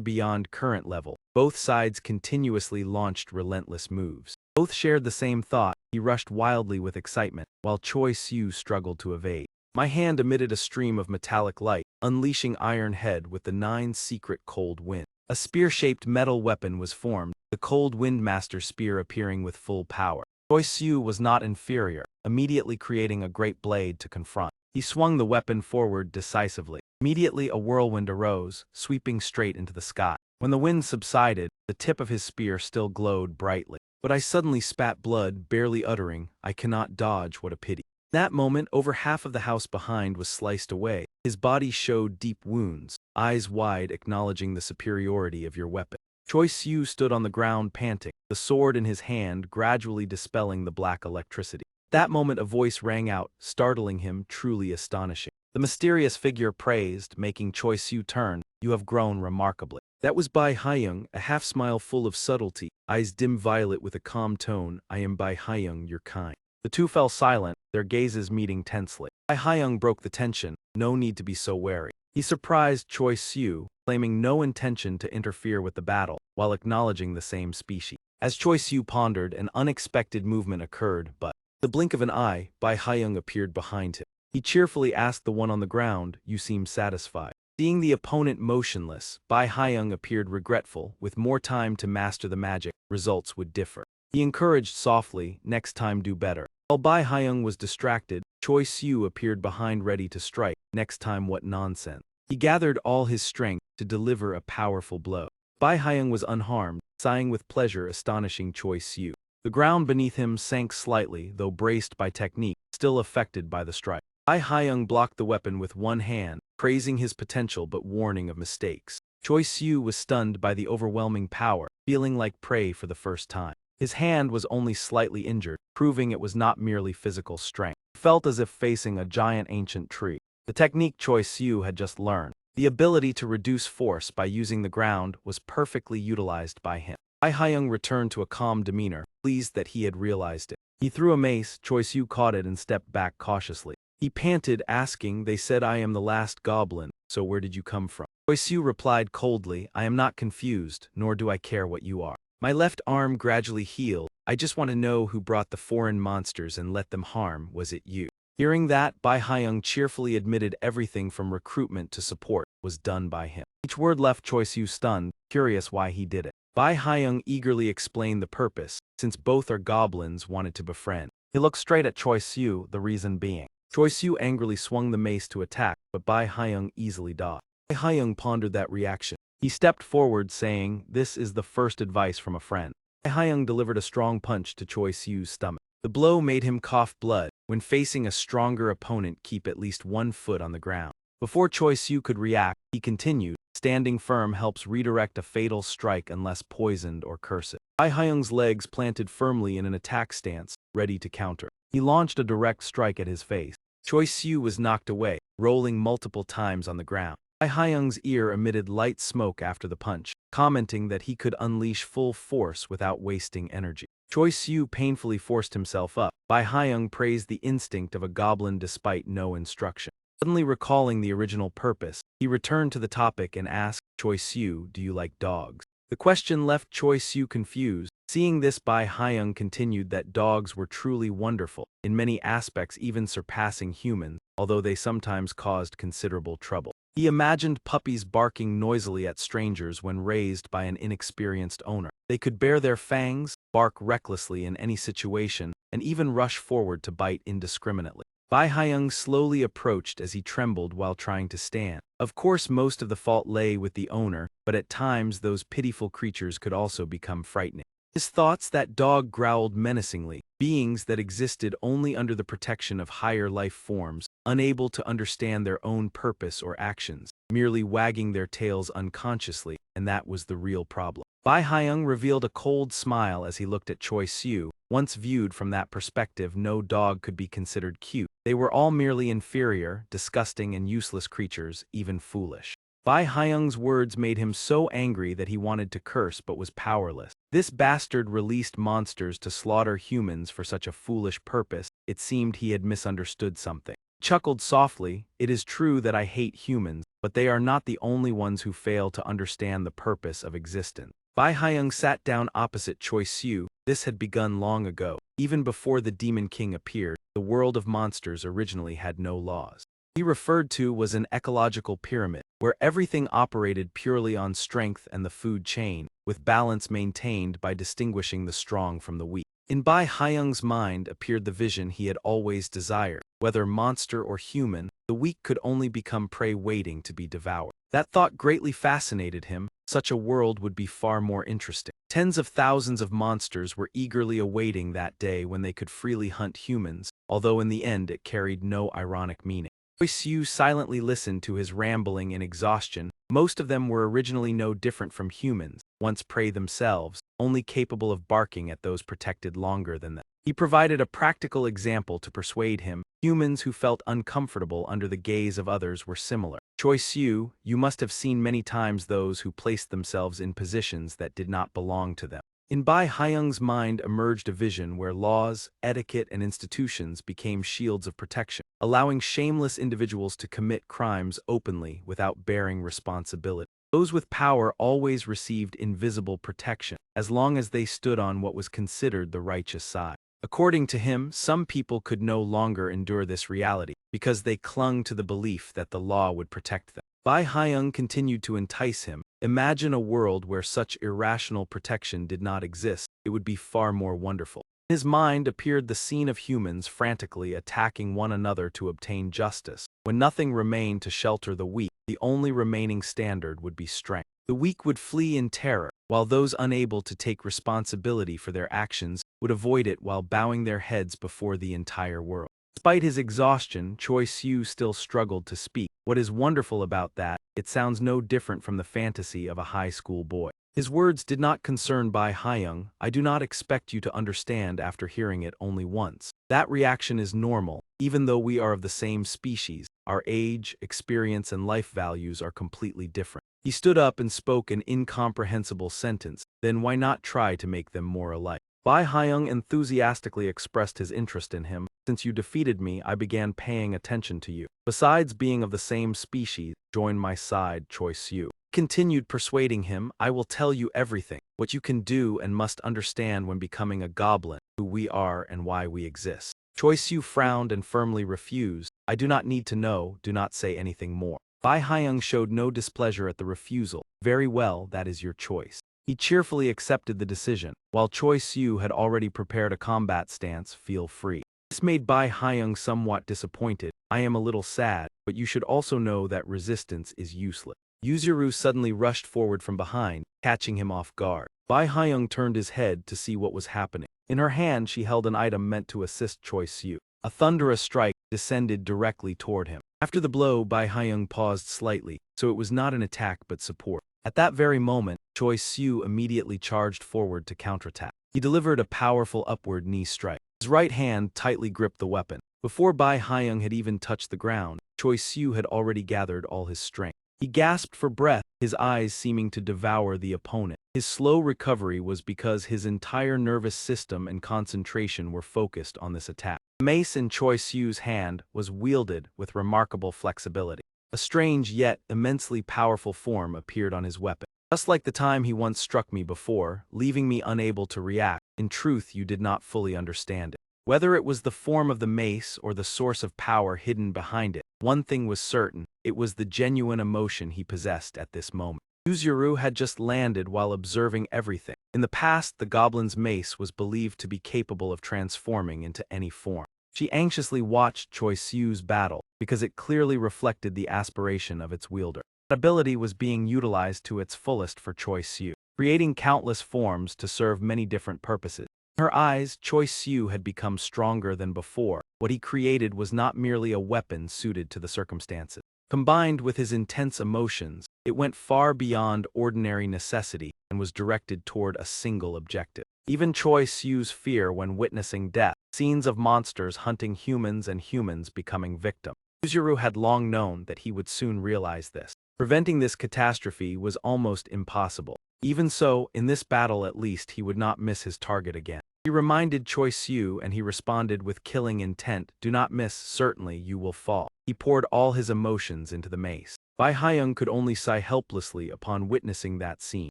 beyond current level. Both sides continuously launched relentless moves. Both shared the same thought. He rushed wildly with excitement, while Choi Siu struggled to evade. My hand emitted a stream of metallic light, unleashing Iron Head with the 9 secret cold wind. A spear-shaped metal weapon was formed, the Cold Wind Master spear appearing with full power. Choi Siu was not inferior, immediately creating a great blade to confront. He swung the weapon forward decisively. Immediately a whirlwind arose, sweeping straight into the sky. When the wind subsided, the tip of his spear still glowed brightly. But I suddenly spat blood, barely uttering, "I cannot dodge, what a pity." In that moment, over half of the house behind was sliced away. His body showed deep wounds, eyes wide, acknowledging the superiority of your weapon. Choi Siu stood on the ground panting, the sword in his hand gradually dispelling the black electricity. At that moment a voice rang out, startling him, truly astonishing. The mysterious figure praised, making Choi Siu turn, "You have grown remarkably." That was Bai Haiyang, a half-smile full of subtlety, eyes dim violet with a calm tone. "I am Bai Haiyang, your kind." The two fell silent, their gazes meeting tensely. Bai Haiyang broke the tension, "No need to be so wary." He surprised Choi Siu, claiming no intention to interfere with the battle, while acknowledging the same species. As Choi Siu pondered, an unexpected movement occurred, but, the blink of an eye, Bai Haiyang appeared behind him. He cheerfully asked the one on the ground, "You seem satisfied." Seeing the opponent motionless, Bai Haiyang appeared regretful. With more time to master the magic, results would differ. He encouraged softly, "Next time do better." While Bai Haiyang was distracted, Choi Siu appeared behind ready to strike. "Next time what nonsense." He gathered all his strength to deliver a powerful blow. Bai Haiyang was unharmed, sighing with pleasure, astonishing Choi Siu. The ground beneath him sank slightly, though braced by technique, still affected by the strike. Bai Haiyang blocked the weapon with one hand, praising his potential but warning of mistakes. Choi Siu was stunned by the overwhelming power, feeling like prey for the first time. His hand was only slightly injured, proving it was not merely physical strength. He felt as if facing a giant ancient tree. The technique Choi Siu had just learned, the ability to reduce force by using the ground, was perfectly utilized by him. Bai Haiyang returned to a calm demeanor, pleased that he had realized it. He threw a mace, Choi Siu caught it and stepped back cautiously. He panted, asking, "They said I am the last goblin, so where did you come from?" Choi Siu replied coldly, "I am not confused, nor do I care what you are. My left arm gradually healed. I just want to know who brought the foreign monsters and let them harm. Was it you?" Hearing that, Bai Haiyang cheerfully admitted everything from recruitment to support was done by him. Each word left Choi Siu stunned, curious why he did it. Bai Haiyang eagerly explained the purpose, since both are goblins wanted to befriend. He looked straight at Choi Siu, the reason being. Choi Siu angrily swung the mace to attack, but Bai Haiyang easily dodged. Bai Haiyang pondered that reaction. He stepped forward, saying, "This is the first advice from a friend." Bai Haiyang delivered a strong punch to Choi Siu's stomach. The blow made him cough blood. When facing a stronger opponent, keep at least 1 foot on the ground. Before Choi Siu could react, he continued, "Standing firm helps redirect a fatal strike unless poisoned or cursed." Bai Haiyang's legs planted firmly in an attack stance, ready to counter. He launched a direct strike at his face. Choi Siu was knocked away, rolling multiple times on the ground. Bai Haiyang's ear emitted light smoke after the punch, commenting that he could unleash full force without wasting energy. Choi Siu painfully forced himself up. Bai Haiyang praised the instinct of a goblin despite no instruction. Suddenly recalling the original purpose, he returned to the topic and asked, "Choi Siu, do you like dogs?" The question left Choi Siu confused. Seeing this, Bai Haiyang continued that dogs were truly wonderful, in many aspects even surpassing humans, although they sometimes caused considerable trouble. He imagined puppies barking noisily at strangers when raised by an inexperienced owner. They could bare their fangs, bark recklessly in any situation, and even rush forward to bite indiscriminately. Bai Haiyang slowly approached as he trembled while trying to stand. Of course, most of the fault lay with the owner, but at times those pitiful creatures could also become frightening. His thoughts that dog growled menacingly, beings that existed only under the protection of higher life forms, unable to understand their own purpose or actions, merely wagging their tails unconsciously, and that was the real problem. Bai Haiyang revealed a cold smile as he looked at Choi Siu. Once viewed from that perspective, no dog could be considered cute. They were all merely inferior, disgusting and useless creatures, even foolish. Bai Haiyang's words made him so angry that he wanted to curse but was powerless. This bastard released monsters to slaughter humans for such a foolish purpose. It seemed he had misunderstood something. He chuckled softly. It is true that I hate humans, but they are not the only ones who fail to understand the purpose of existence. Bai Haiyang sat down opposite Choi Siu. This had begun long ago. Even before the Demon King appeared, the world of monsters originally had no laws. He referred to was an ecological pyramid, where everything operated purely on strength and the food chain, with balance maintained by distinguishing the strong from the weak. In Bai Haiyang's mind appeared the vision he had always desired. Whether monster or human, the weak could only become prey waiting to be devoured. That thought greatly fascinated him. Such a world would be far more interesting. Tens of thousands of monsters were eagerly awaiting that day when they could freely hunt humans, although in the end it carried no ironic meaning. Choi Siu silently listened to his rambling in exhaustion. Most of them were originally no different from humans, once prey themselves, only capable of barking at those protected longer than them. He provided a practical example to persuade him. Humans who felt uncomfortable under the gaze of others were similar. Choi Siu, you must have seen many times those who placed themselves in positions that did not belong to them. In Bai Haiyang's mind emerged a vision where laws, etiquette, and institutions became shields of protection, allowing shameless individuals to commit crimes openly without bearing responsibility. Those with power always received invisible protection, as long as they stood on what was considered the righteous side. According to him, some people could no longer endure this reality, because they clung to the belief that the law would protect them. Bai Haiyang continued to entice him. Imagine a world where such irrational protection did not exist. It would be far more wonderful. In his mind appeared the scene of humans frantically attacking one another to obtain justice. When nothing remained to shelter the weak, the only remaining standard would be strength. The weak would flee in terror, while those unable to take responsibility for their actions would avoid it while bowing their heads before the entire world. Despite his exhaustion, Choi Siu still struggled to speak. What is wonderful about that, it sounds no different from the fantasy of a high school boy. His words did not concern Bai Haiyang. I do not expect you to understand after hearing it only once. That reaction is normal, even though we are of the same species. Our age, experience, and life values are completely different. He stood up and spoke an incomprehensible sentence. Then why not try to make them more alike? Bai Haiyang enthusiastically expressed his interest in him. Since you defeated me, I began paying attention to you. Besides being of the same species, join my side, Choi Siu. Continued persuading him, I will tell you everything, what you can do and must understand when becoming a goblin, who we are and why we exist. Choi Siu frowned and firmly refused. I do not need to know, do not say anything more. Bai Haiyang showed no displeasure at the refusal. Very well, that is your choice. He cheerfully accepted the decision. While Choi Siu had already prepared a combat stance, feel free. This made Bai Haiyang somewhat disappointed. I am a little sad, but you should also know that resistance is useless. Yuzuru suddenly rushed forward from behind, catching him off guard. Bai Haiyang turned his head to see what was happening. In her hand she held an item meant to assist Choi Siu. A thunderous strike descended directly toward him. After the blow, Bai Haiyang paused slightly, so it was not an attack but support. At that very moment, Choi Siu immediately charged forward to counterattack. He delivered a powerful upward knee strike. His right hand tightly gripped the weapon. Before Bai Haiyang had even touched the ground, Choi Siu had already gathered all his strength. He gasped for breath, his eyes seeming to devour the opponent. His slow recovery was because his entire nervous system and concentration were focused on this attack. The mace in Choi Siu's hand was wielded with remarkable flexibility. A strange yet immensely powerful form appeared on his weapon. Just like the time he once struck me before, leaving me unable to react. In truth, you did not fully understand it. Whether it was the form of the mace or the source of power hidden behind it, one thing was certain: it was the genuine emotion he possessed at this moment. Yuzuru had just landed while observing everything. In the past, the goblin's mace was believed to be capable of transforming into any form. She anxiously watched Choi Siu's battle, because it clearly reflected the aspiration of its wielder. That ability was being utilized to its fullest for Choi Siu, creating countless forms to serve many different purposes. In her eyes, Choi Siu had become stronger than before. What he created was not merely a weapon suited to the circumstances. Combined with his intense emotions, it went far beyond ordinary necessity and was directed toward a single objective. Even Choi Siu's fear when witnessing death, scenes of monsters hunting humans and humans becoming victims. Yuzuru had long known that he would soon realize this. Preventing this catastrophe was almost impossible. Even so, in this battle at least he would not miss his target again. He reminded Choi Siu and he responded with killing intent. "Do not miss, certainly you will fall." He poured all his emotions into the mace. Bai Haiyang could only sigh helplessly upon witnessing that scene.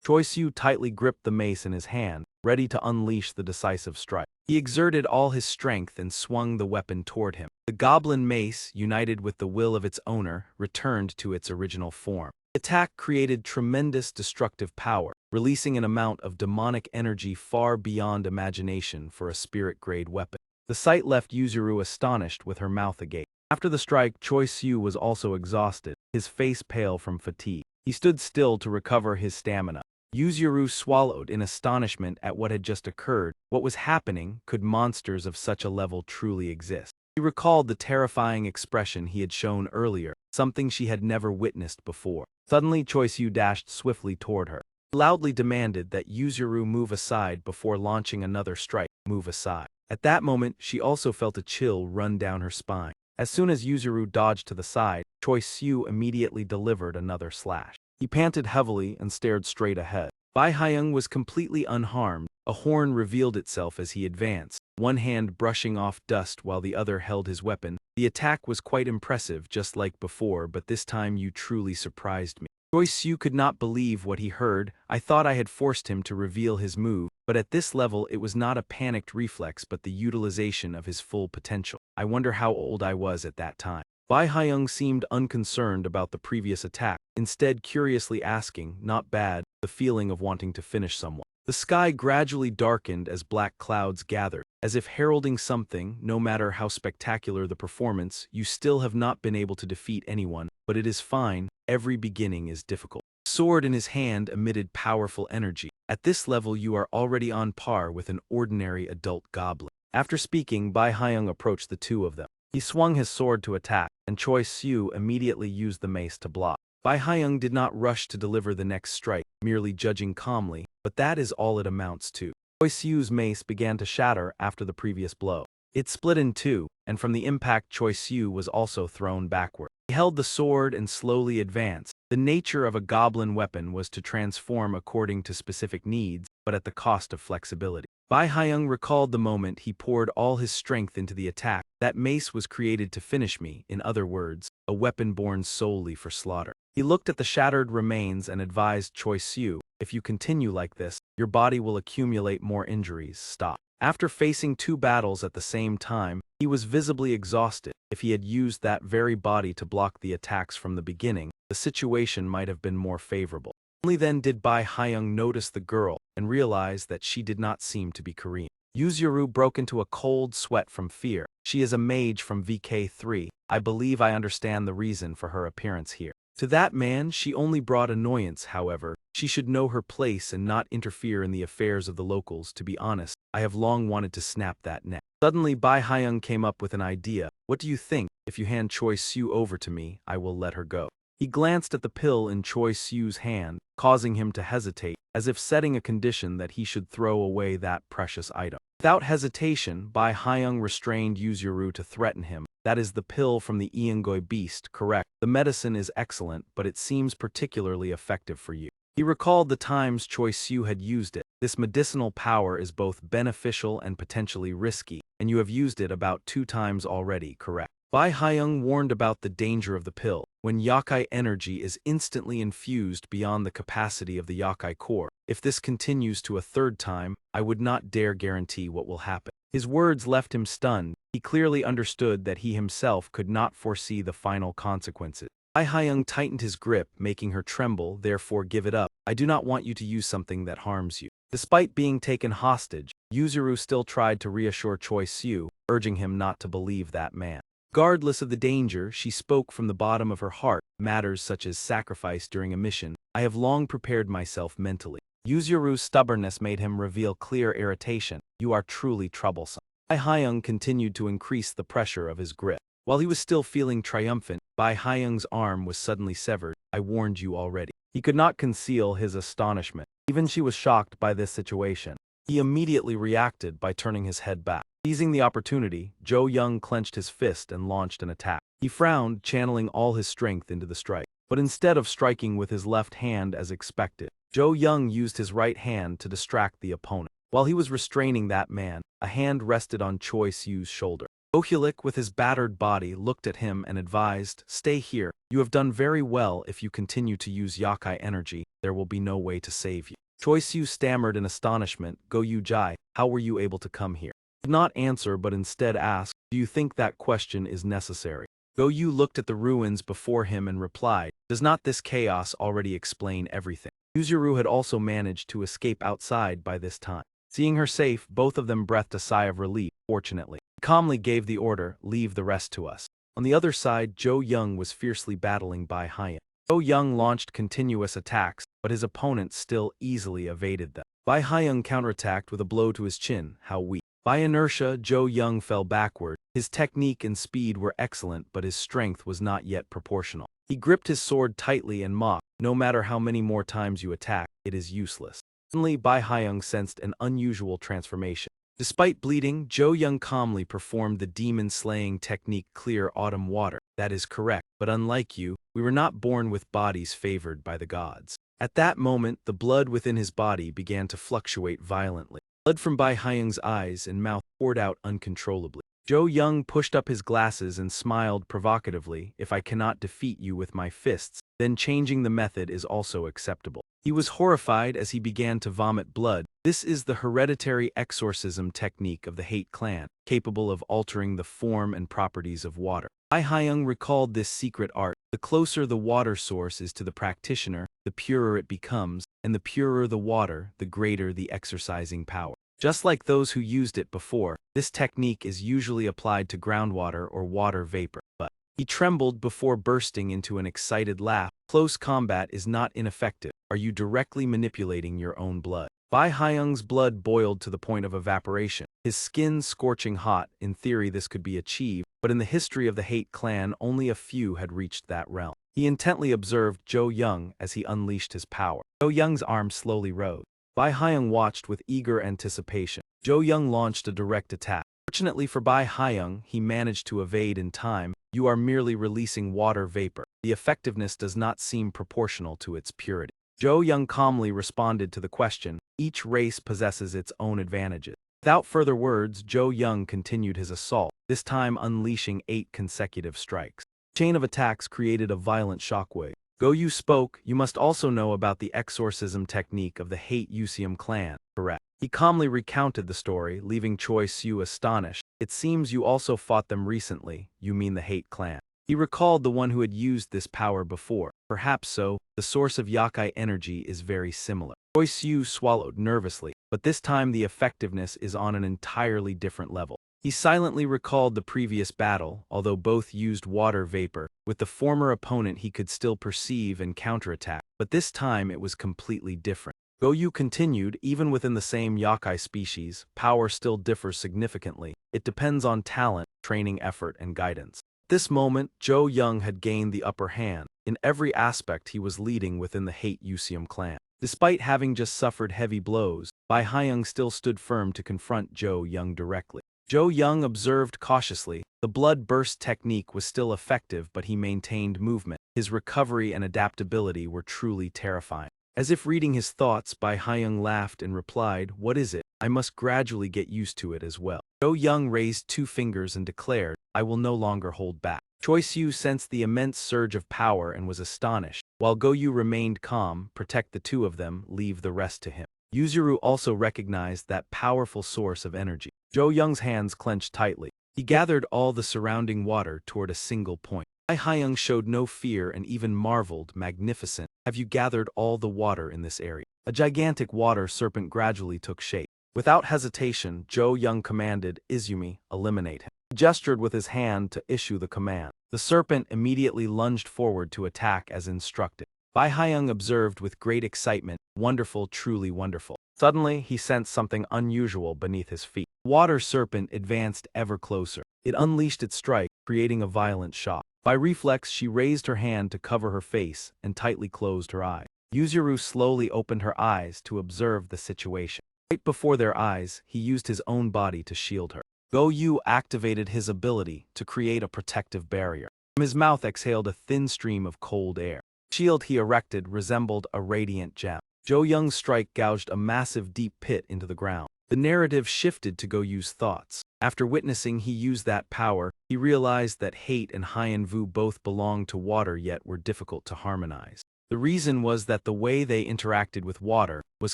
Choi Siu tightly gripped the mace in his hand, ready to unleash the decisive strike. He exerted all his strength and swung the weapon toward him. The goblin mace, united with the will of its owner, returned to its original form. The attack created tremendous destructive power, releasing an amount of demonic energy far beyond imagination for a spirit-grade weapon. The sight left Yuzuru astonished with her mouth agape. After the strike, Choi Siu was also exhausted, his face pale from fatigue. He stood still to recover his stamina. Yuzuru swallowed in astonishment at what had just occurred. What was happening? Could monsters of such a level truly exist? He recalled the terrifying expression he had shown earlier, something she had never witnessed before. Suddenly, Choi Siu dashed swiftly toward her. He loudly demanded that Yuzuru move aside before launching another strike. Move aside. At that moment, she also felt a chill run down her spine. As soon as Yuzuru dodged to the side, Choi Siu immediately delivered another slash. He panted heavily and stared straight ahead. Bai Haiyang was completely unharmed. A horn revealed itself as he advanced, one hand brushing off dust while the other held his weapon. The attack was quite impressive, just like before, but this time you truly surprised me. Choi Siu could not believe what he heard. I thought I had forced him to reveal his move, but at this level it was not a panicked reflex but the utilization of his full potential. I wonder how old I was at that time. Bai Haiyang seemed unconcerned about the previous attack, instead curiously asking, "Not bad," the feeling of wanting to finish someone. The sky gradually darkened as black clouds gathered, as if heralding something. No matter how spectacular the performance, you still have not been able to defeat anyone, but it is fine. Every beginning is difficult. The sword in his hand emitted powerful energy. At this level you are already on par with an ordinary adult goblin. After speaking, Bai Haiyang approached the two of them. He swung his sword to attack, and Choi Siu immediately used the mace to block. Bai Haiyang did not rush to deliver the next strike, merely judging calmly, but that is all it amounts to. Choi Siu's mace began to shatter after the previous blow. It split in two, and from the impact Choi Siu was also thrown backward. He held the sword and slowly advanced. The nature of a goblin weapon was to transform according to specific needs, but at the cost of flexibility. Bai Haiyang recalled the moment he poured all his strength into the attack. That mace was created to finish me, in other words, a weapon born solely for slaughter. He looked at the shattered remains and advised Choi Siu, "If you continue like this, your body will accumulate more injuries. Stop." After facing two battles at the same time, he was visibly exhausted. If he had used that very body to block the attacks from the beginning, the situation might have been more favorable. Only then did Bai Haiyang notice the girl and realize that she did not seem to be Korean. Yuzuru broke into a cold sweat from fear. She is a mage from VK3. I believe I understand the reason for her appearance here. To that man, she only brought annoyance, however. She should know her place and not interfere in the affairs of the locals. To be honest, I have long wanted to snap that neck. Suddenly, Bai Haiyang came up with an idea. "What do you think? If you hand Choi Siu over to me, I will let her go." He glanced at the pill in Choi Siu's hand, causing him to hesitate, as if setting a condition that he should throw away that precious item. Without hesitation, Bai Haiyang restrained Yuzuru to threaten him. "That is the pill from the Iangoi beast, correct? The medicine is excellent, but it seems particularly effective for you." He recalled the times Choi Siu had used it. "This medicinal power is both beneficial and potentially risky, and you have used it about 2 times already, correct?" Bai Haiyang warned about the danger of the pill. When yakai energy is instantly infused beyond the capacity of the yakai core, If this continues to a third time, I would not dare guarantee what will happen. His words left him stunned. He clearly understood that he himself could not foresee the final consequences. Bai Haiyang tightened his grip, making her tremble. Therefore give it up. I do not want you to use something that harms you. Despite being taken hostage, Yuzuru still tried to reassure Choi Siu, urging him not to believe that man. Regardless of the danger, she spoke from the bottom of her heart. Matters such as sacrifice during a mission, I have long prepared myself mentally. Yuzuru's stubbornness made him reveal clear irritation. You are truly troublesome. Bai Haiyang continued to increase the pressure of his grip. While he was still feeling triumphant, Bai Haiyang's arm was suddenly severed. I warned you already. He could not conceal his astonishment. Even she was shocked by this situation. He immediately reacted by turning his head back. Seizing the opportunity, Zhou Yung clenched his fist and launched an attack. He frowned, channeling all his strength into the strike. But instead of striking with his left hand as expected, Zhou Yung used his right hand to distract the opponent. While he was restraining that man, a hand rested on Choi Siu's shoulder. Ohulik, with his battered body, looked at him and advised, "Stay here. You have done very well. If you continue to use Yakai energy, there will be no way to save you." Choi Siu stammered in astonishment, "Go Yu Jai, how were you able to come here?" He did not answer but instead asked, "Do you think that question is necessary?" Go Yu looked at the ruins before him and replied, "Does not this chaos already explain everything?" Yuzuru had also managed to escape outside by this time. Seeing her safe, both of them breathed a sigh of relief. Fortunately, he calmly gave the order, "Leave the rest to us." On the other side, Zhou Yung was fiercely battling Bai Haiyang. Zhou Yung launched continuous attacks, but his opponent still easily evaded them. Bai Haiyang counterattacked with a blow to his chin. How weak. By inertia, Zhou Yung fell backward. His technique and speed were excellent, but his strength was not yet proportional. He gripped his sword tightly and mocked, "No matter how many more times you attack, it is useless." Suddenly, Bai Haiyang sensed an unusual transformation. Despite bleeding, Zhou Yung calmly performed the demon-slaying technique Clear Autumn Water. "That is correct, but unlike you, we were not born with bodies favored by the gods." At that moment, the blood within his body began to fluctuate violently. Blood from Bai Haiyang's eyes and mouth poured out uncontrollably. Zhou Yung pushed up his glasses and smiled provocatively. "If I cannot defeat you with my fists, then changing the method is also acceptable." He was horrified as he began to vomit blood. This is the hereditary exorcism technique of the Hate clan, capable of altering the form and properties of water. Bai Haiyang recalled this secret art. The closer the water source is to the practitioner, the purer it becomes, and the purer the water, the greater the exorcising power. Just like those who used it before, this technique is usually applied to groundwater or water vapor. But he trembled before bursting into an excited laugh. "Close combat is not ineffective. Are you directly manipulating your own blood?" Bai Haiyang's blood boiled to the point of evaporation, his skin scorching hot. In theory this could be achieved, but in the history of the Hate clan only a few had reached that realm. He intently observed Zhou Yung as he unleashed his power. Zhou Yung's arm slowly rose. Bai Haiyang watched with eager anticipation. Zhou Yung launched a direct attack. Fortunately for Bai Haiyang, he managed to evade in time. "You are merely releasing water vapor. The effectiveness does not seem proportional to its purity." Zhou Yung calmly responded to the question, "Each race possesses its own advantages." Without further words, Zhou Yung continued his assault, this time unleashing 8 consecutive strikes. The chain of attacks created a violent shockwave. Go Yu spoke, "You must also know about the exorcism technique of the Hate Usium clan, correct?" He calmly recounted the story, leaving Choi Siu astonished. "It seems you also fought them recently. You mean the Hate clan." He recalled the one who had used this power before. "Perhaps so. The source of Yakai energy is very similar." Choi Siu swallowed nervously, but this time the effectiveness is on an entirely different level. He silently recalled the previous battle, although both used water vapor. With the former opponent he could still perceive and counterattack, but this time it was completely different. Go Yu continued, "Even within the same Yakai species, power still differs significantly. It depends on talent, training effort, and guidance." At this moment, Zhou Yung had gained the upper hand. In every aspect he was leading within the Hate Usium clan. Despite having just suffered heavy blows, Bai Haiyang still stood firm to confront Zhou Yung directly. Zhou Yung observed cautiously. The blood burst technique was still effective, but he maintained movement. His recovery and adaptability were truly terrifying. As if reading his thoughts, Bai Haiyang laughed and replied, "What is it? I must gradually get used to it as well." Zhou Yung raised 2 fingers and declared, "I will no longer hold back." Choi Siu sensed the immense surge of power and was astonished, while Go Yu remained calm, protect the two of them, leave the rest to him. Yuzuru also recognized that powerful source of energy. Zhou Yung's hands clenched tightly. He gathered all the surrounding water toward a single point. Bai Haiyang showed no fear and even marveled, magnificent. Have you gathered all the water in this area? A gigantic water serpent gradually took shape. Without hesitation, Zhou Yung commanded, Izumi, eliminate him. He gestured with his hand to issue the command. The serpent immediately lunged forward to attack as instructed. Bai Haiyang observed with great excitement, wonderful, truly wonderful. Suddenly, he sensed something unusual beneath his feet. The water serpent advanced ever closer. It unleashed its strike, creating a violent shock. By reflex, she raised her hand to cover her face and tightly closed her eyes. Yuzuru slowly opened her eyes to observe the situation. Right before their eyes, he used his own body to shield her. Go Yu activated his ability to create a protective barrier. From his mouth exhaled a thin stream of cold air. The shield he erected resembled a radiant gem. Zhou Yung's strike gouged a massive deep pit into the ground. The narrative shifted to Go Yu's thoughts. After witnessing he used that power, he realized that hate and Haiyan Vu both belonged to water yet were difficult to harmonize. The reason was that the way they interacted with water was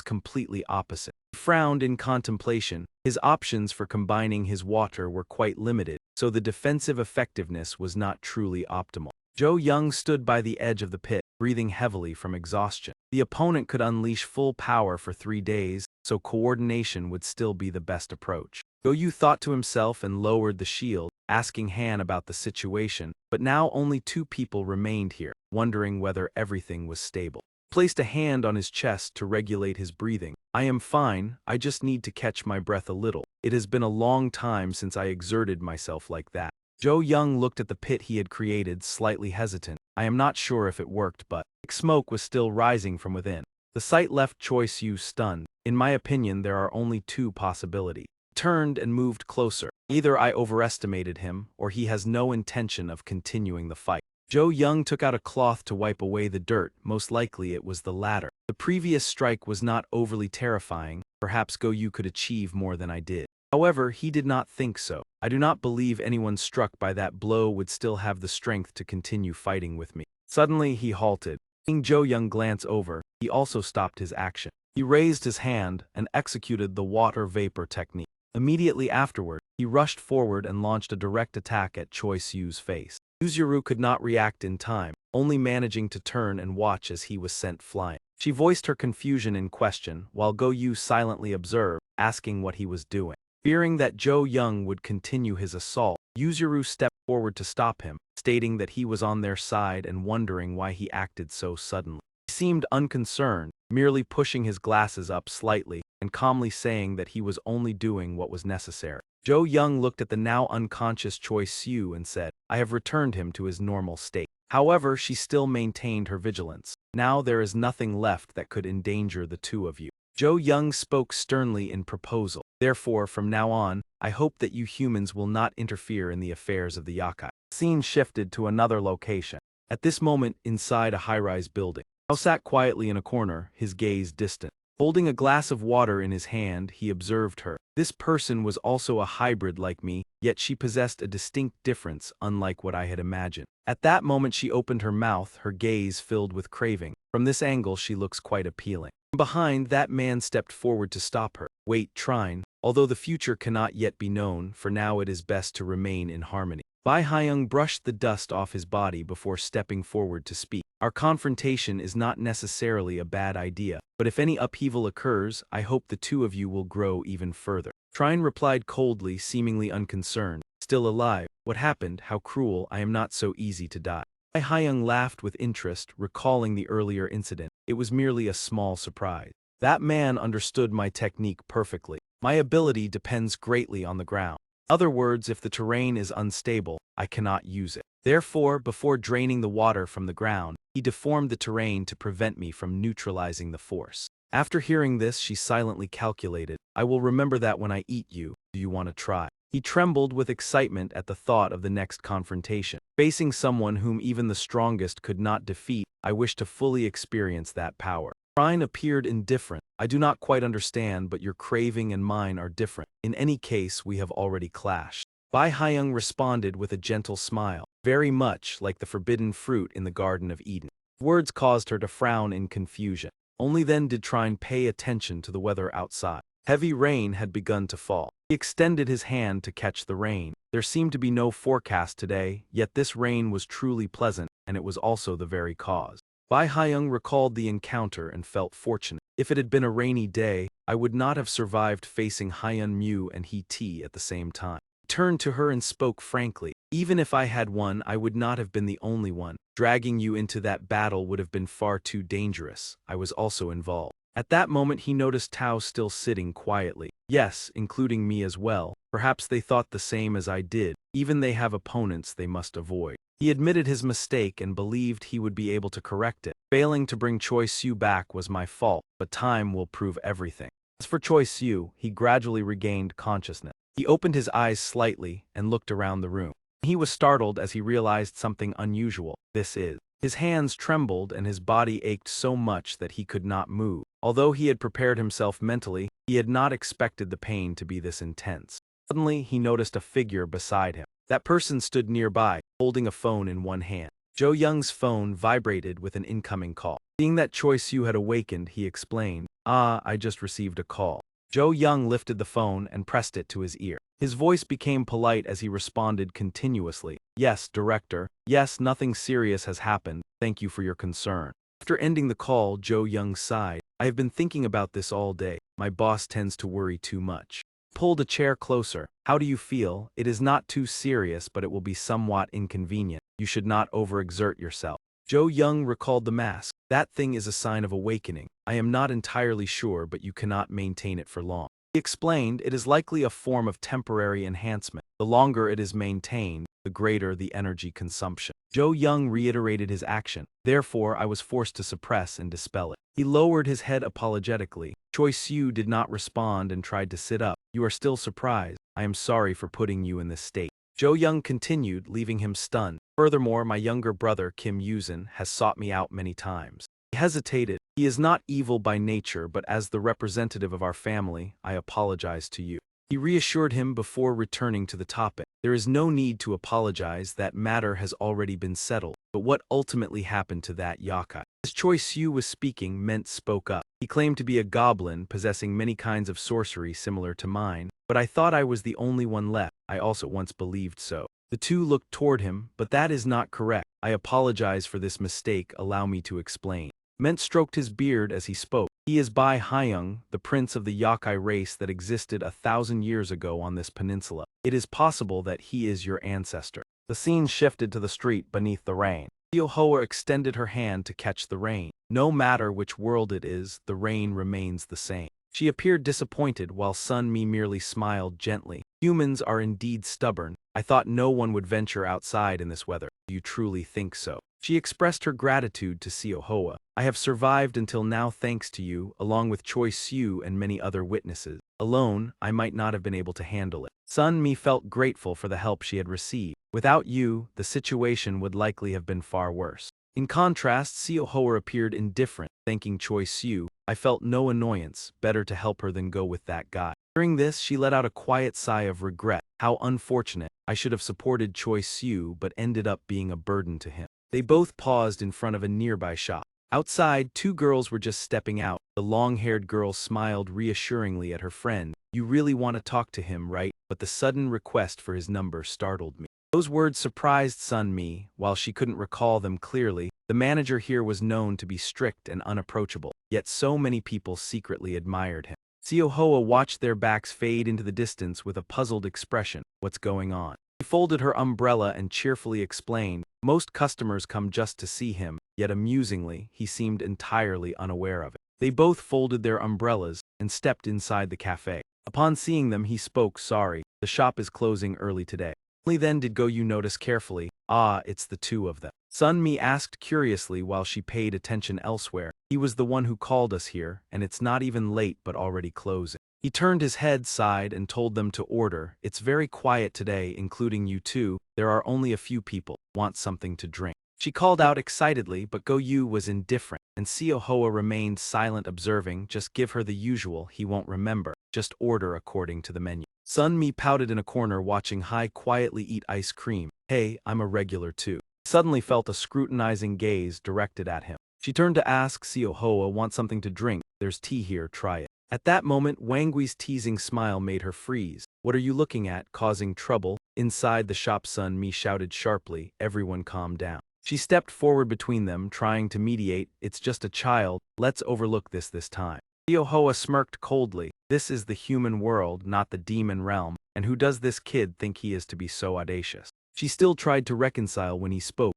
completely opposite. He frowned in contemplation. His options for combining his water were quite limited, so the defensive effectiveness was not truly optimal. Zhou Yung stood by the edge of the pit, breathing heavily from exhaustion. The opponent could unleash full power for 3 days, so coordination would still be the best approach. Go Yu thought to himself and lowered the shield, asking Han about the situation, but now only 2 people remained here, wondering whether everything was stable. He placed a hand on his chest to regulate his breathing. I am fine, I just need to catch my breath a little. It has been a long time since I exerted myself like that. Zhou Yung looked at the pit he had created, slightly hesitant. I am not sure if it worked, but thick smoke was still rising from within. The sight left Choi Siu stunned. In my opinion, there are only 2 possibilities. He turned and moved closer. Either I overestimated him, or he has no intention of continuing the fight. Zhou Yung took out a cloth to wipe away the dirt. Most likely it was the latter. The previous strike was not overly terrifying. Perhaps Go Yu could achieve more than I did. However, he did not think so. I do not believe anyone struck by that blow would still have the strength to continue fighting with me. Suddenly, he halted. Seeing Zhou Yung glance over, he also stopped his action. He raised his hand and executed the water vapor technique. Immediately afterward, he rushed forward and launched a direct attack at Choi Siu's face. Yuzuru could not react in time, only managing to turn and watch as he was sent flying. She voiced her confusion in question, while Go Yu silently observed, asking what he was doing. Fearing that Zhou Yung would continue his assault, Yuzuru stepped forward to stop him, stating that he was on their side and wondering why he acted so suddenly. He seemed unconcerned, merely pushing his glasses up slightly and calmly saying that he was only doing what was necessary. Zhou Yung looked at the now unconscious Choi Siu and said, I have returned him to his normal state. However, she still maintained her vigilance. Now there is nothing left that could endanger the 2 of you. Zhou Yung spoke sternly in proposal. Therefore, from now on, I hope that you humans will not interfere in the affairs of the Yakai. The scene shifted to another location. At this moment, inside a high-rise building, Hao sat quietly in a corner, his gaze distant. Holding a glass of water in his hand, he observed her. This person was also a hybrid like me, yet she possessed a distinct difference, unlike what I had imagined. At that moment she opened her mouth, her gaze filled with craving. From this angle she looks quite appealing. Behind, that man stepped forward to stop her. Wait, Trine. Although the future cannot yet be known, for now it is best to remain in harmony. Bai Haiyang brushed the dust off his body before stepping forward to speak. Our confrontation is not necessarily a bad idea, but if any upheaval occurs, I hope the 2 of you will grow even further. Trine replied coldly, seemingly unconcerned. Still alive. What happened? How cruel. I am not so easy to die. Bai Haiyang laughed with interest, recalling the earlier incident. It was merely a small surprise. That man understood my technique perfectly. My ability depends greatly on the ground. In other words, if the terrain is unstable, I cannot use it. Therefore, before draining the water from the ground, he deformed the terrain to prevent me from neutralizing the force. After hearing this, she silently calculated, I will remember that when I eat you. Do you want to try? He trembled with excitement at the thought of the next confrontation. Facing someone whom even the strongest could not defeat, I wish to fully experience that power. Trine appeared indifferent. I do not quite understand, but your craving and mine are different. In any case, we have already clashed. Bai Haiyang responded with a gentle smile. very much like the forbidden fruit in the Garden of Eden. Words caused her to frown in confusion. Only then did Trine pay attention to the weather outside. Heavy rain had begun to fall. He extended his hand to catch the rain. There seemed to be no forecast today, yet this rain was truly pleasant, and it was also the very cause. Bai Haiyang recalled the encounter and felt fortunate. If it had been a rainy day, I would not have survived facing Haiyan Mu and He Ti at the same time. He turned to her and spoke frankly. Even if I had won, I would not have been the only one. Dragging you into that battle would have been far too dangerous. I was also involved. At that moment he noticed Tao still sitting quietly. Yes, including me as well. Perhaps they thought the same as I did. Even they have opponents they must avoid. He admitted his mistake and believed he would be able to correct it. Failing to bring Choi Siu back was my fault, but time will prove everything. As for Choi Siu, he gradually regained consciousness. He opened his eyes slightly and looked around the room. He was startled as he realized something unusual. His hands trembled and his body ached so much that he could not move. Although he had prepared himself mentally, he had not expected the pain to be this intense. Suddenly, he noticed a figure beside him. That person stood nearby, holding a phone in one hand. Zhou Yung's phone vibrated with an incoming call. Seeing that Choi Siu had awakened, he explained, I just received a call. Zhou Yung lifted the phone and pressed it to his ear. His voice became polite as he responded continuously. Yes, director. Yes, nothing serious has happened. Thank you for your concern. After ending the call, Zhou Yung sighed. I have been thinking about this all day. My boss tends to worry too much. Pulled a chair closer. How do you feel? It is not too serious, but it will be somewhat inconvenient. You should not overexert yourself. Zhou Yung recalled the mask. That thing is a sign of awakening. I am not entirely sure, but you cannot maintain it for long. He explained, it is likely a form of temporary enhancement. The longer it is maintained, the greater the energy consumption. Zhou Yung reiterated his action. Therefore, I was forced to suppress and dispel it. He lowered his head apologetically. Choi Siu did not respond and tried to sit up. You are still surprised. I am sorry for putting you in this state. Zhou Yung continued, leaving him stunned. Furthermore, my younger brother, Kim Yuzin, has sought me out many times. He hesitated. He is not evil by nature, but as the representative of our family, I apologize to you. He reassured him before returning to the topic. There is no need to apologize, that matter has already been settled. But what ultimately happened to that yakai? As Choi Siu was speaking, Ment spoke up. He claimed to be a goblin, possessing many kinds of sorcery similar to mine, but I thought I was the only one left. I also once believed so. The two looked toward him, but that is not correct. I apologize for this mistake, allow me to explain. Ment stroked his beard as he spoke. He is Bai Haiyang, the prince of the yakai race that existed 1,000 years ago on this peninsula. It is possible that he is your ancestor. The scene shifted to the street beneath the rain. Yahello extended her hand to catch the rain. No matter which world it is, the rain remains the same. She appeared disappointed while Sun Mi merely smiled gently. Humans are indeed stubborn. I thought no one would venture outside in this weather. Do you truly think so? She expressed her gratitude to Yahello. I have survived until now thanks to you, along with Choi Siu and many other witnesses. Alone, I might not have been able to handle it. Sun Mi felt grateful for the help she had received. Without you, the situation would likely have been far worse. In contrast, Yahello appeared indifferent, thanking Choi Siu. I felt no annoyance, better to help her than go with that guy. Hearing this, she let out a quiet sigh of regret. How unfortunate. I should have supported Choi Siu but ended up being a burden to him. They both paused in front of a nearby shop. Outside, two girls were just stepping out. The long-haired girl smiled reassuringly at her friend. You really want to talk to him, right? But the sudden request for his number startled me. Those words surprised Sun Mi. While she couldn't recall them clearly, the manager here was known to be strict and unapproachable, yet so many people secretly admired him. Yahello watched their backs fade into the distance with a puzzled expression. What's going on? She folded her umbrella and cheerfully explained, most customers come just to see him, yet amusingly, he seemed entirely unaware of it. They both folded their umbrellas and stepped inside the cafe. Upon seeing them, he spoke, sorry, the shop is closing early today. Only then did Go Yu notice carefully, it's the two of them. Sun Mi asked curiously while she paid attention elsewhere. He was the one who called us here, and it's not even late but already closing. He turned his head, sighed, and told them to order. It's very quiet today, including you two. There are only a few people. Want something to drink? She called out excitedly, but Go Yu was indifferent, and Yahello remained silent, observing, just give her the usual, he won't remember. Just order according to the menu. Sun Mi pouted in a corner watching Hai quietly eat ice cream. Hey, I'm a regular too. He suddenly felt a scrutinizing gaze directed at him. She turned to ask Seo Hoa, want something to drink? There's tea here, try it. At that moment, Wang Gui's teasing smile made her freeze. What are you looking at, causing trouble? Inside the shop, Sun Mi shouted sharply. Everyone calm down. She stepped forward between them, trying to mediate. It's just a child. Let's overlook this time. Seo Hoa smirked coldly. This is the human world, not the demon realm, and who does this kid think he is to be so audacious? She still tried to reconcile when he spoke.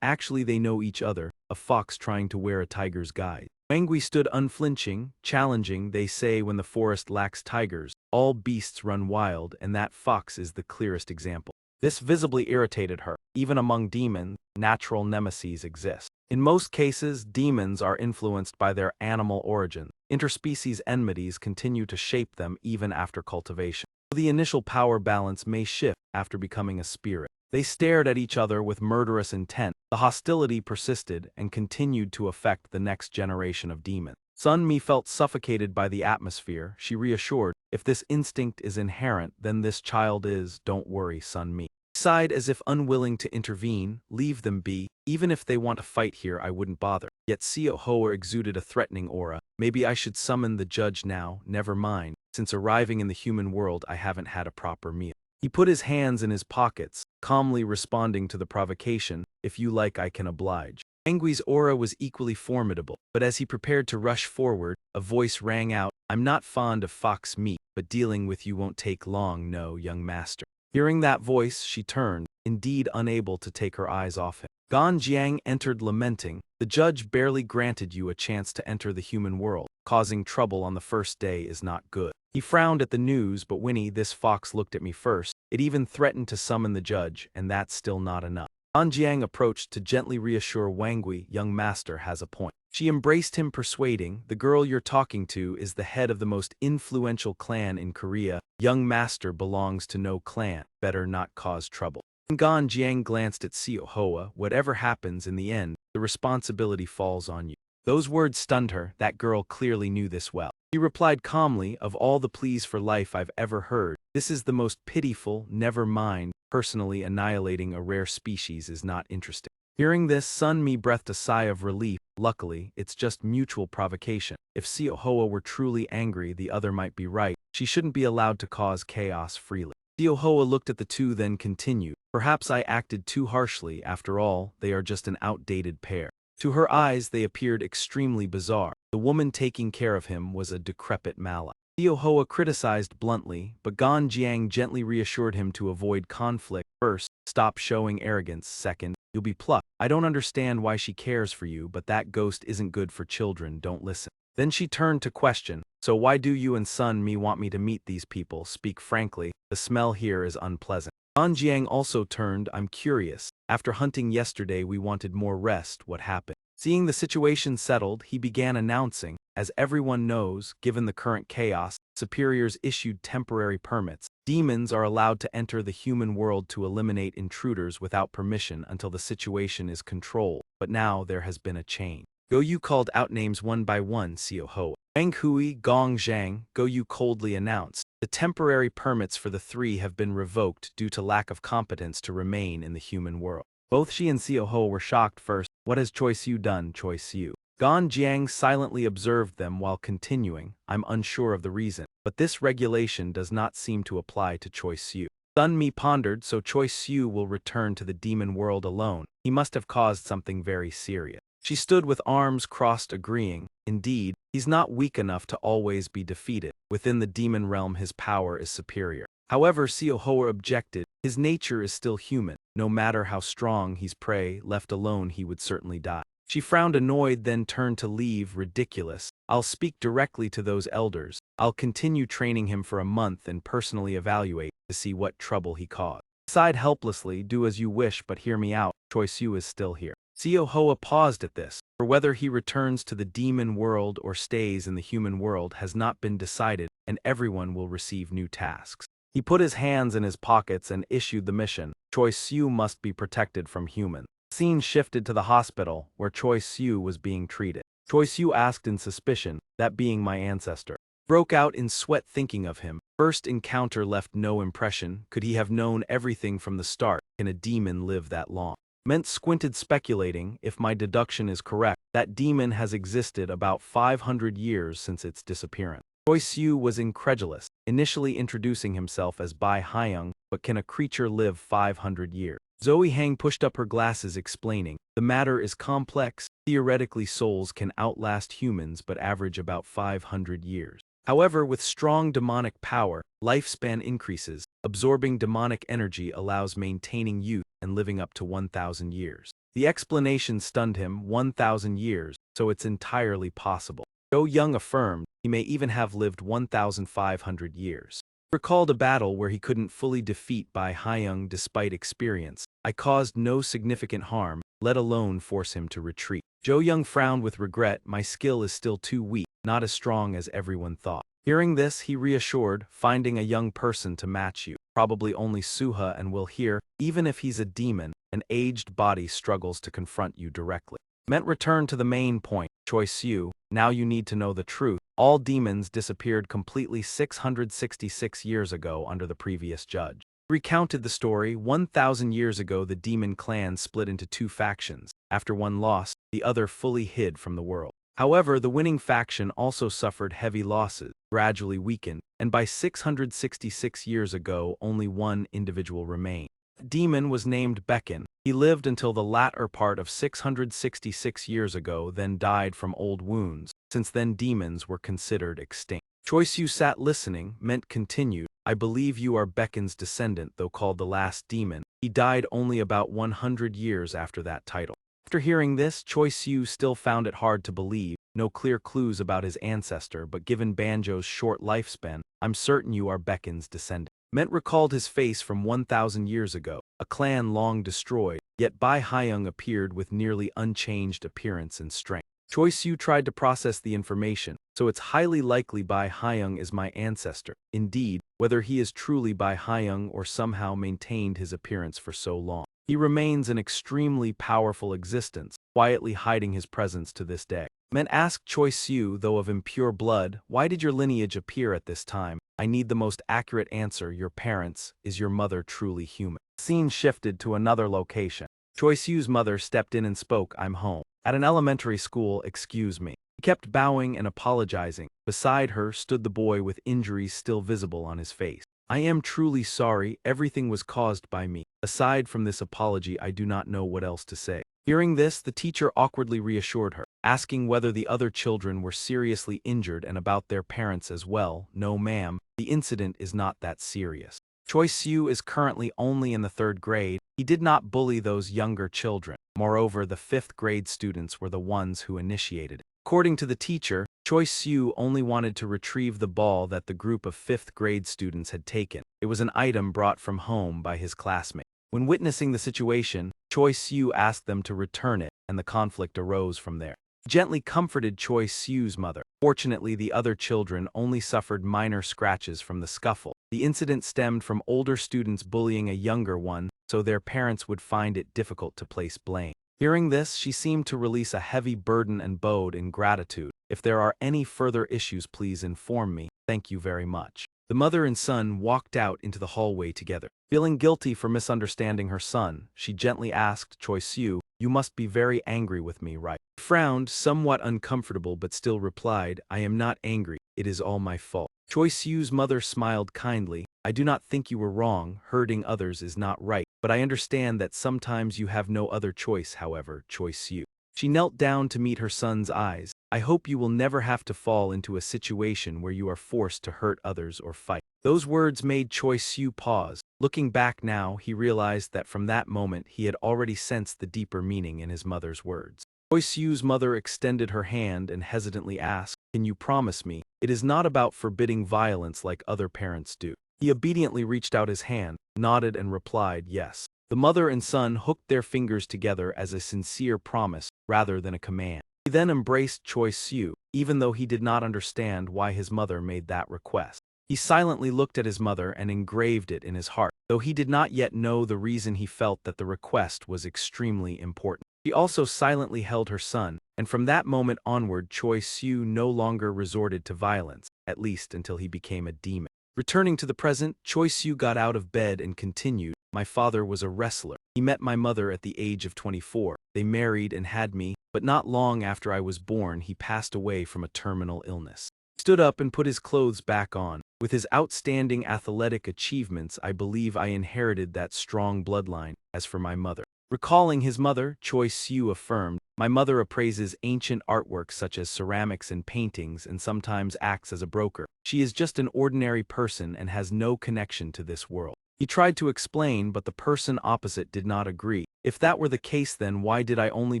Actually they know each other, a fox trying to wear a tiger's guise. Wang Gui stood unflinching, challenging. They say when the forest lacks tigers, all beasts run wild, and that fox is the clearest example. This visibly irritated her. Even among demons, natural nemeses exist. In most cases, demons are influenced by their animal origin. Interspecies enmities continue to shape them even after cultivation. The initial power balance may shift after becoming a spirit. They stared at each other with murderous intent. The hostility persisted and continued to affect the next generation of demons. Sun Mi felt suffocated by the atmosphere. She reassured, if this instinct is inherent, then this child is. Don't worry, Sun Mi. He sighed as if unwilling to intervene. Leave them be. Even if they want to fight here, I wouldn't bother. Yet Seo Hoa exuded a threatening aura. Maybe I should summon the judge now. Never mind. Since arriving in the human world, I haven't had a proper meal. He put his hands in his pockets, calmly responding to the provocation. If you like, I can oblige. Wang Gui's aura was equally formidable, but as he prepared to rush forward, a voice rang out. I'm not fond of fox meat, but dealing with you won't take long, no, young master. Hearing that voice, she turned, indeed unable to take her eyes off him. Gan Jiang entered lamenting. The judge barely granted you a chance to enter the human world. Causing trouble on the first day is not good. He frowned at the news, but Winnie, this fox looked at me first. It even threatened to summon the judge, and that's still not enough. Gan Jiang approached to gently reassure Wang Gui, young master has a point. She embraced him, persuading, the girl you're talking to is the head of the most influential clan in Korea. Young master belongs to no clan, better not cause trouble. Gan Jiang glanced at Seo Hoa. Whatever happens in the end, the responsibility falls on you. Those words stunned her. That girl clearly knew this well. She replied calmly, of all the pleas for life I've ever heard, this is the most pitiful. Never mind. Personally, annihilating a rare species is not interesting. Hearing this, Sun Mi breathed a sigh of relief. Luckily, it's just mutual provocation. If Seo Hoa were truly angry, the other might be right. She shouldn't be allowed to cause chaos freely. Seo Hoa looked at the two, then continued. Perhaps I acted too harshly. After all, they are just an outdated pair. To her eyes, they appeared extremely bizarre. The woman taking care of him was a decrepit mala. Seo Hoa criticized bluntly, but Gan Jiang gently reassured him to avoid conflict. First, stop showing arrogance. Second, you'll be plucked. I don't understand why she cares for you, but that ghost isn't good for children. Don't listen. Then she turned to question. So why do you and Sun Mi want me to meet these people? Speak frankly. The smell here is unpleasant. Gan Jiang also turned. I'm curious. After hunting yesterday, we wanted more rest. What happened? Seeing the situation settled, he began announcing, as everyone knows, given the current chaos, superiors issued temporary permits. Demons are allowed to enter the human world to eliminate intruders without permission until the situation is controlled. But now there has been a change. Goyu called out names one by one. Seo Hoa, Wang Hui, Gong Zhang. Goyu coldly announced. The temporary permits for the three have been revoked due to lack of competence to remain in the human world. Both she and Seo Hoa were shocked first. What has Choi Siu done, Choi Siu? Gan Jiang silently observed them while continuing. I'm unsure of the reason, but this regulation does not seem to apply to Choi Siu. Sun Mi pondered, so Choi Siu will return to the demon world alone. He must have caused something very serious. She stood with arms crossed, agreeing. Indeed, he's not weak enough to always be defeated. Within the demon realm, his power is superior. However, Seo Hoa objected. His nature is still human. No matter how strong he's prey, left alone he would certainly die. She frowned annoyed, then turned to leave. Ridiculous. I'll speak directly to those elders. I'll continue training him for a month and personally evaluate to see what trouble he caused. Sighed helplessly. Do as you wish, but hear me out. Choi Siu is still here. Seo Hoa paused at this. For whether he returns to the demon world or stays in the human world has not been decided, and everyone will receive new tasks. He put his hands in his pockets and issued the mission. Choi Siu must be protected from humans. The scene shifted to the hospital, where Choi Siu was being treated. Choi Siu asked in suspicion, that being my ancestor. Broke out in sweat thinking of him. First encounter left no impression. Could he have known everything from the start? Can a demon live that long? Ment squinted, speculating, if my deduction is correct, that demon has existed about 500 years since its disappearance. Choi Siu was incredulous, initially introducing himself as Bai Hyung, but can a creature live 500 years? Zoe Hang pushed up her glasses, explaining, the matter is complex. Theoretically, souls can outlast humans but average about 500 years. However, with strong demonic power, lifespan increases. Absorbing demonic energy allows maintaining youth and living up to 1,000 years. The explanation stunned him. 1,000 years, so it's entirely possible. Joe Young affirmed he may even have lived 1,500 years. He recalled a battle where he couldn't fully defeat Bai Hyung despite experience. I caused no significant harm, let alone force him to retreat. Joe Young frowned with regret. My skill is still too weak, not as strong as everyone thought. Hearing this, he reassured, finding a young person to match you. Probably only Suha and will here, even if he's a demon, an aged body struggles to confront you directly. Ment returned to the main point. Choi Siu, now you need to know the truth. All demons disappeared completely 666 years ago under the previous judge. He recounted the story. 1,000 years ago the demon clan split into two factions. After one lost, the other fully hid from the world. However, the winning faction also suffered heavy losses, gradually weakened, and by 666 years ago only one individual remained. The demon was named Beacon. He lived until the latter part of 666 years ago, then died from old wounds. Since then demons were considered extinct. Choi Siu sat listening. Ment continued, I believe you are Beacon's descendant, though called the last demon. He died only about 100 years after that title. After hearing this, Choi Siu still found it hard to believe. No clear clues about his ancestor, but given Banjo's short lifespan, I'm certain you are Beacon's descendant. Ment recalled his face from 1,000 years ago, a clan long destroyed, yet Bai Hyung appeared with nearly unchanged appearance and strength. Choi Siu tried to process the information, so it's highly likely Bai Hyung is my ancestor. Indeed, whether he is truly Bai Hyung or somehow maintained his appearance for so long, he remains an extremely powerful existence, quietly hiding his presence to this day. Ment asked Choi Siu, though of impure blood, why did your lineage appear at this time? I need the most accurate answer. Your parents. Is your mother truly human? Scene shifted to another location. Choi Siu's mother stepped in and spoke, I'm home. At an elementary school, excuse me. He kept bowing and apologizing. Beside her stood the boy with injuries still visible on his face. I am truly sorry, everything was caused by me. Aside from this apology, I do not know what else to say. Hearing this, the teacher awkwardly reassured her, asking whether the other children were seriously injured and about their parents as well. No ma'am, the incident is not that serious. Choi Siu is currently only in the 3rd grade. He did not bully those younger children. Moreover, the 5th grade students were the ones who initiated it. According to the teacher, Choi Siu only wanted to retrieve the ball that the group of 5th grade students had taken. It was an item brought from home by his classmate. When witnessing the situation, Choi Siu asked them to return it, and the conflict arose from there. He gently comforted Choi Siu's mother. Fortunately, the other children only suffered minor scratches from the scuffle. The incident stemmed from older students bullying a younger one, so their parents would find it difficult to place blame. Hearing this, she seemed to release a heavy burden and bowed in gratitude. If there are any further issues, please inform me. Thank you very much. The mother and son walked out into the hallway together. Feeling guilty for misunderstanding her son, she gently asked Choi Siu, you must be very angry with me, right? He frowned, somewhat uncomfortable, but still replied, I am not angry, it is all my fault. Choi Siu's mother smiled kindly, I do not think you were wrong, hurting others is not right, but I understand that sometimes you have no other choice. However, Choi Siu. She knelt down to meet her son's eyes. I hope you will never have to fall into a situation where you are forced to hurt others or fight. Those words made Choi Siu pause. Looking back now, he realized that from that moment he had already sensed the deeper meaning in his mother's words. Choi Siu's mother extended her hand and hesitantly asked, can you promise me, it is not about forbidding violence like other parents do? He obediently reached out his hand, nodded and replied, yes. The mother and son hooked their fingers together as a sincere promise rather than a command. He then embraced Choi Siu, even though he did not understand why his mother made that request. He silently looked at his mother and engraved it in his heart, though he did not yet know the reason he felt that the request was extremely important. She also silently held her son, and from that moment onward Choi Siu no longer resorted to violence, at least until he became a demon. Returning to the present, Choi Soo got out of bed and continued, "My father was a wrestler. He met my mother at the age of 24. They married and had me, but not long after I was born he passed away from a terminal illness." He stood up and put his clothes back on. "With his outstanding athletic achievements, I believe I inherited that strong bloodline. As for my mother." Recalling his mother, Choi Soo affirmed, "My mother appraises ancient artworks such as ceramics and paintings and sometimes acts as a broker. She is just an ordinary person and has no connection to this world." He tried to explain, but the person opposite did not agree. "If that were the case, then why did I only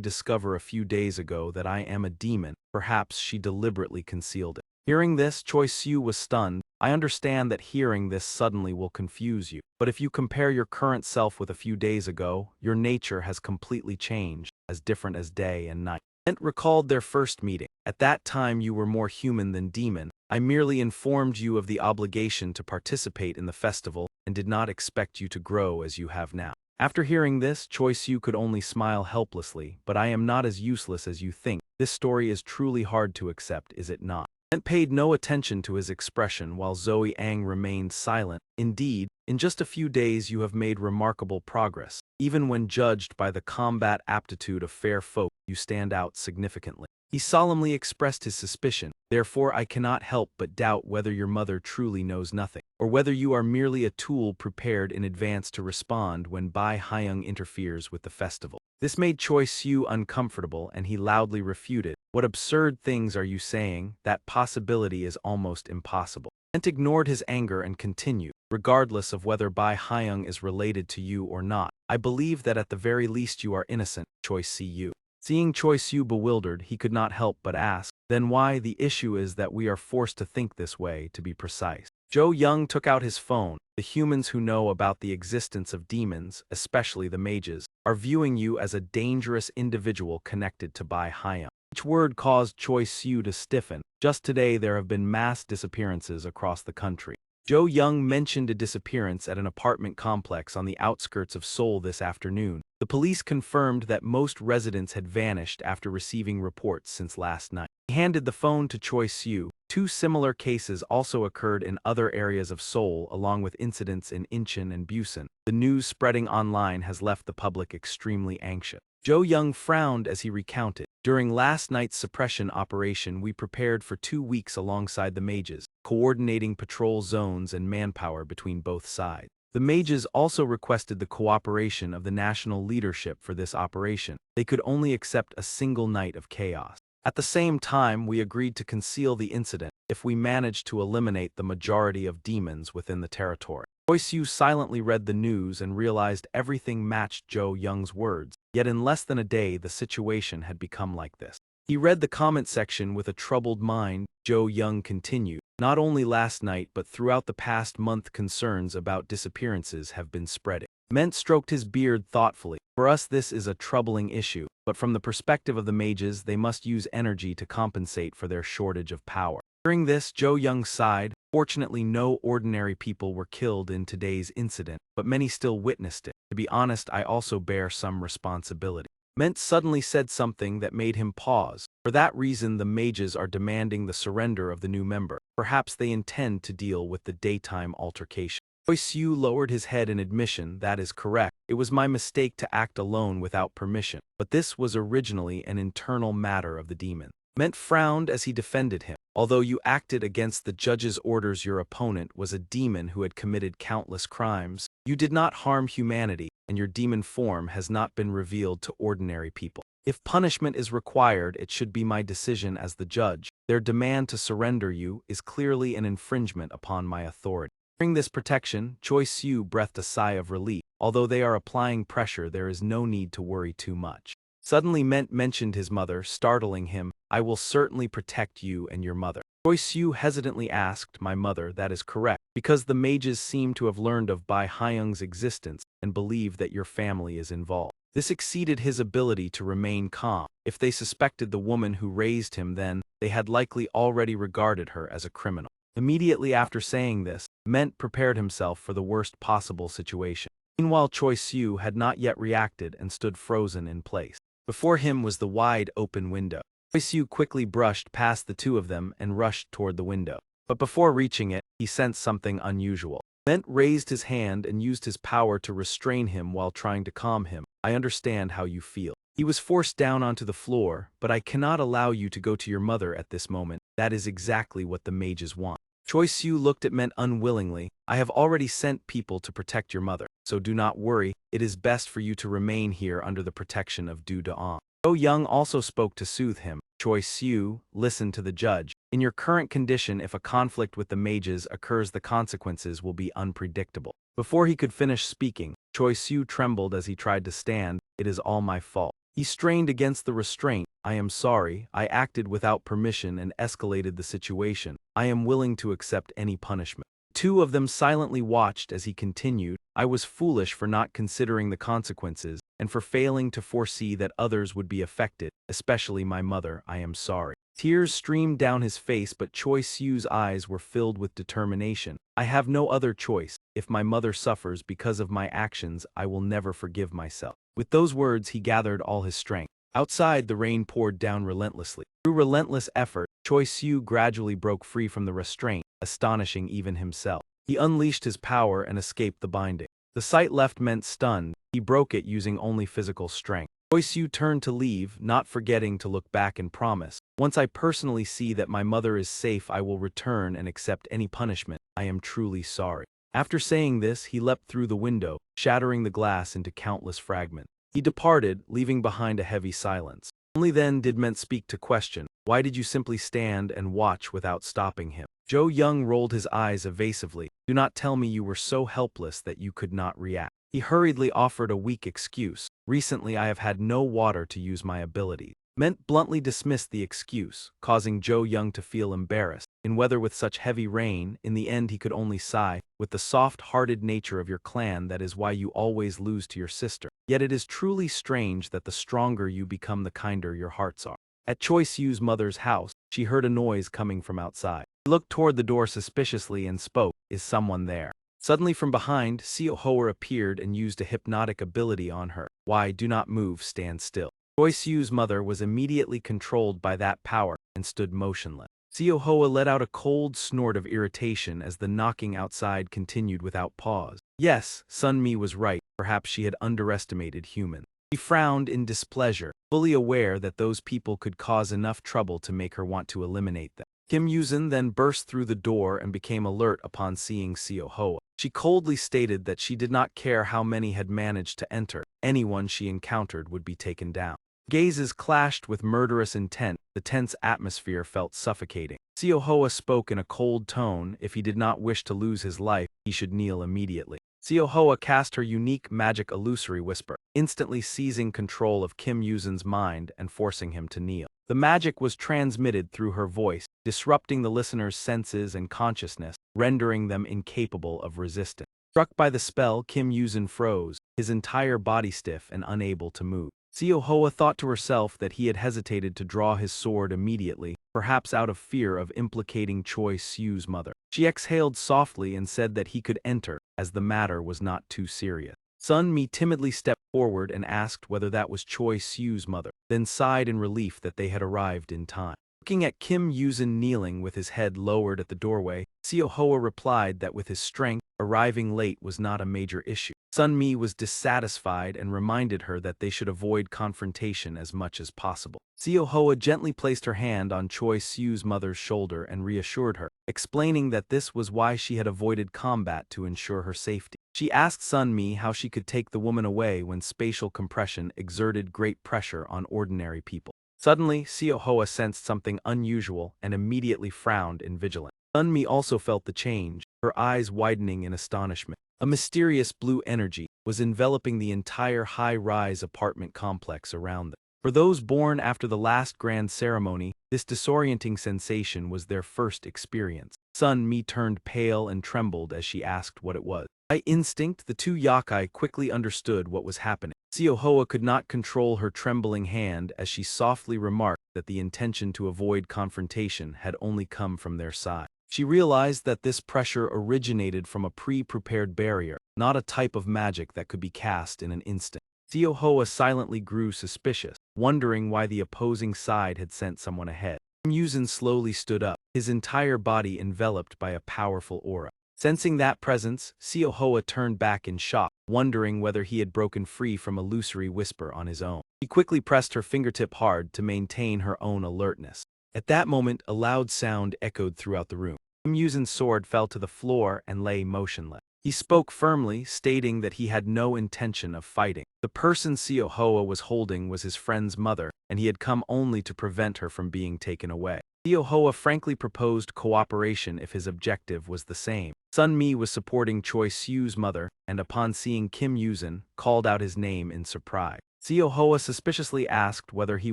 discover a few days ago that I am a demon?" Perhaps she deliberately concealed it. Hearing this, Choi Soo was stunned. "I understand that hearing this suddenly will confuse you, but if you compare your current self with a few days ago, your nature has completely changed, as different as day and night." Ent recalled their first meeting. "At that time you were more human than demon. I merely informed you of the obligation to participate in the festival and did not expect you to grow as you have now." After hearing this, Choi Soo could only smile helplessly. "But I am not as useless as you think. This story is truly hard to accept, is it not?" Ent paid no attention to his expression while Zoe Ang remained silent. "Indeed, in just a few days you have made remarkable progress. Even when judged by the combat aptitude of fair folk, you stand out significantly." He solemnly expressed his suspicion. "Therefore I cannot help but doubt whether your mother truly knows nothing, or whether you are merely a tool prepared in advance to respond when Bai Hyung interferes with the festival." This made Choi Soo uncomfortable and he loudly refuted. "What absurd things are you saying? That possibility is almost impossible." Ent ignored his anger and continued, "Regardless of whether Bai Hyung is related to you or not, I believe that at the very least you are innocent, Choi Soo." Seeing Choi Soo bewildered, he could not help but ask, "Then why? The issue is that we are forced to think this way, to be precise." Jo Young took out his phone. "The humans who know about the existence of demons, especially the mages, are viewing you as a dangerous individual connected to Bai Hyung." Each word caused Choi Soo to stiffen. "Just today there have been mass disappearances across the country." Jo Young mentioned a disappearance at an apartment complex on the outskirts of Seoul this afternoon. The police confirmed that most residents had vanished after receiving reports since last night. He handed the phone to Choi Soo. Two similar cases also occurred in other areas of Seoul, along with incidents in Incheon and Busan. The news spreading online has left the public extremely anxious. Jo Young frowned as he recounted. "During last night's suppression operation, we prepared for 2 weeks alongside the mages, coordinating patrol zones and manpower between both sides. The mages also requested the cooperation of the national leadership for this operation. They could only accept a single night of chaos. At the same time, we agreed to conceal the incident if we managed to eliminate the majority of demons within the territory." Choi Soo silently read the news and realized everything matched Jo Young's words. Yet in less than a day, the situation had become like this. He read the comment section with a troubled mind. Jo Young continued, "Not only last night but throughout the past month concerns about disappearances have been spreading." Ment stroked his beard thoughtfully. "For us this is a troubling issue, but from the perspective of the mages they must use energy to compensate for their shortage of power." Hearing this, Jo Young sighed. "Fortunately no ordinary people were killed in today's incident, but many still witnessed it. To be honest, I also bear some responsibility." Ment suddenly said something that made him pause. "For that reason the mages are demanding the surrender of the new member. Perhaps they intend to deal with the daytime altercation." Choi Soo lowered his head in admission. "That is correct. It was my mistake to act alone without permission, but this was originally an internal matter of the demon." Ment frowned as he defended him. "Although you acted against the judge's orders, your opponent was a demon who had committed countless crimes. You did not harm humanity, and your demon form has not been revealed to ordinary people. If punishment is required, it should be my decision as the judge. Their demand to surrender you is clearly an infringement upon my authority." During this protection, Choi Soo breathed a sigh of relief. Although they are applying pressure, there is no need to worry too much. Suddenly Ment mentioned his mother, startling him. "I will certainly protect you and your mother." Choi Soo hesitantly asked, "My mother, that is correct, because the mages seem to have learned of Bai Hyung's existence and believe that your family is involved." This exceeded his ability to remain calm. If they suspected the woman who raised him, then they had likely already regarded her as a criminal. Immediately after saying this, Ment prepared himself for the worst possible situation. Meanwhile, Choi Soo had not yet reacted and stood frozen in place. Before him was the wide open window. Choi Soo quickly brushed past the two of them and rushed toward the window. But before reaching it, he sensed something unusual. Ment raised his hand and used his power to restrain him while trying to calm him. I understand how you feel. He was forced down onto the floor, but I cannot allow you to go to your mother at this moment. That is exactly what the mages want. Choi Siu looked at Ment unwillingly. I have already sent people to protect your mother, so do not worry. It is best for you to remain here under the protection of Du Daong. Go Young also spoke to soothe him. Choi Siu, listen to the judge. In your current condition, if a conflict with the mages occurs, the consequences will be unpredictable. Before he could finish speaking, Choi Siu trembled as he tried to stand. It is all my fault. He strained against the restraint. I am sorry, I acted without permission and escalated the situation. I am willing to accept any punishment. Two of them silently watched as he continued. I was foolish for not considering the consequences, and for failing to foresee that others would be affected, especially my mother. I am sorry. Tears streamed down his face, but Choi Siu's eyes were filled with determination. I have no other choice. If my mother suffers because of my actions, I will never forgive myself. With those words, he gathered all his strength. Outside, the rain poured down relentlessly. Through relentless effort, Choi Siu gradually broke free from the restraint, astonishing even himself. He unleashed his power and escaped the binding. The sight left Ment stunned. He broke it using only physical strength. Choi Siu turned to leave, not forgetting to look back and promise. Once I personally see that my mother is safe, I will return and accept any punishment. I am truly sorry. After saying this, he leapt through the window, shattering the glass into countless fragments. He departed, leaving behind a heavy silence. Only then did Ment speak to question. Why did you simply stand and watch without stopping him? Jo Young rolled his eyes evasively. Do not tell me you were so helpless that you could not react. He hurriedly offered a weak excuse. Recently I have had no water to use my ability. Ment bluntly dismissed the excuse, causing Jo Young to feel embarrassed. In weather with such heavy rain, in the end he could only sigh. With the soft-hearted nature of your clan, that is why you always lose to your sister. Yet it is truly strange that the stronger you become, the kinder your hearts are. At Choi Siu's mother's house, she heard a noise coming from outside. She looked toward the door suspiciously and spoke. Is someone there? Suddenly from behind, Seo Hoa appeared and used a hypnotic ability on her. Why, do not move, stand still. Choi Siu's mother was immediately controlled by that power and stood motionless. Seo Hoa let out a cold snort of irritation as the knocking outside continued without pause. Yes, Sun Mi was right. Perhaps she had underestimated humans. She frowned in displeasure, fully aware that those people could cause enough trouble to make her want to eliminate them. Kim Yuzin then burst through the door and became alert upon seeing Seo Hoa. She coldly stated that she did not care how many had managed to enter. Anyone she encountered would be taken down. Gazes clashed with murderous intent. The tense atmosphere felt suffocating. Seo Hoa spoke in a cold tone. If he did not wish to lose his life, he should kneel immediately. Seo Hoa cast her unique magic illusory whisper, instantly seizing control of Kim Yuzin's mind and forcing him to kneel. The magic was transmitted through her voice, disrupting the listener's senses and consciousness, rendering them incapable of resistance. Struck by the spell, Kim Yuzin froze, his entire body stiff and unable to move. Seo Hoa thought to herself that he had hesitated to draw his sword immediately, perhaps out of fear of implicating Choi Siu's mother. She exhaled softly and said that he could enter, as the matter was not too serious. Sun Mi timidly stepped forward and asked whether that was Choi Siu's mother, then sighed in relief that they had arrived in time. Looking at Kim Yuzin kneeling with his head lowered at the doorway, Seo Hoa replied that with his strength, arriving late was not a major issue. Sun Mi was dissatisfied and reminded her that they should avoid confrontation as much as possible. Seo Hoa gently placed her hand on Choi Siu's mother's shoulder and reassured her, explaining that this was why she had avoided combat to ensure her safety. She asked Sun Mi how she could take the woman away when spatial compression exerted great pressure on ordinary people. Suddenly, Seo Hoa sensed something unusual and immediately frowned in vigilance. Sun Mi also felt the change, her eyes widening in astonishment. A mysterious blue energy was enveloping the entire high-rise apartment complex around them. For those born after the last grand ceremony, this disorienting sensation was their first experience. Sun Mi turned pale and trembled as she asked what it was. By instinct, the two yakai quickly understood what was happening. Seo Hoa could not control her trembling hand as she softly remarked that the intention to avoid confrontation had only come from their side. She realized that this pressure originated from a pre-prepared barrier, not a type of magic that could be cast in an instant. Seo Hoa silently grew suspicious, wondering why the opposing side had sent someone ahead. Kim Yuzin slowly stood up, his entire body enveloped by a powerful aura. Sensing that presence, Siohoa turned back in shock, wondering whether he had broken free from illusory whisper on his own. She quickly pressed her fingertip hard to maintain her own alertness. At that moment, a loud sound echoed throughout the room. Kim Yuzin's sword fell to the floor and lay motionless. He spoke firmly, stating that he had no intention of fighting. The person Siohoa was holding was his friend's mother, and he had come only to prevent her from being taken away. Siohoa frankly proposed cooperation if his objective was the same. Sun Mi was supporting Choi Siu's mother, and upon seeing Kim Yuzin, called out his name in surprise. Siohoa suspiciously asked whether he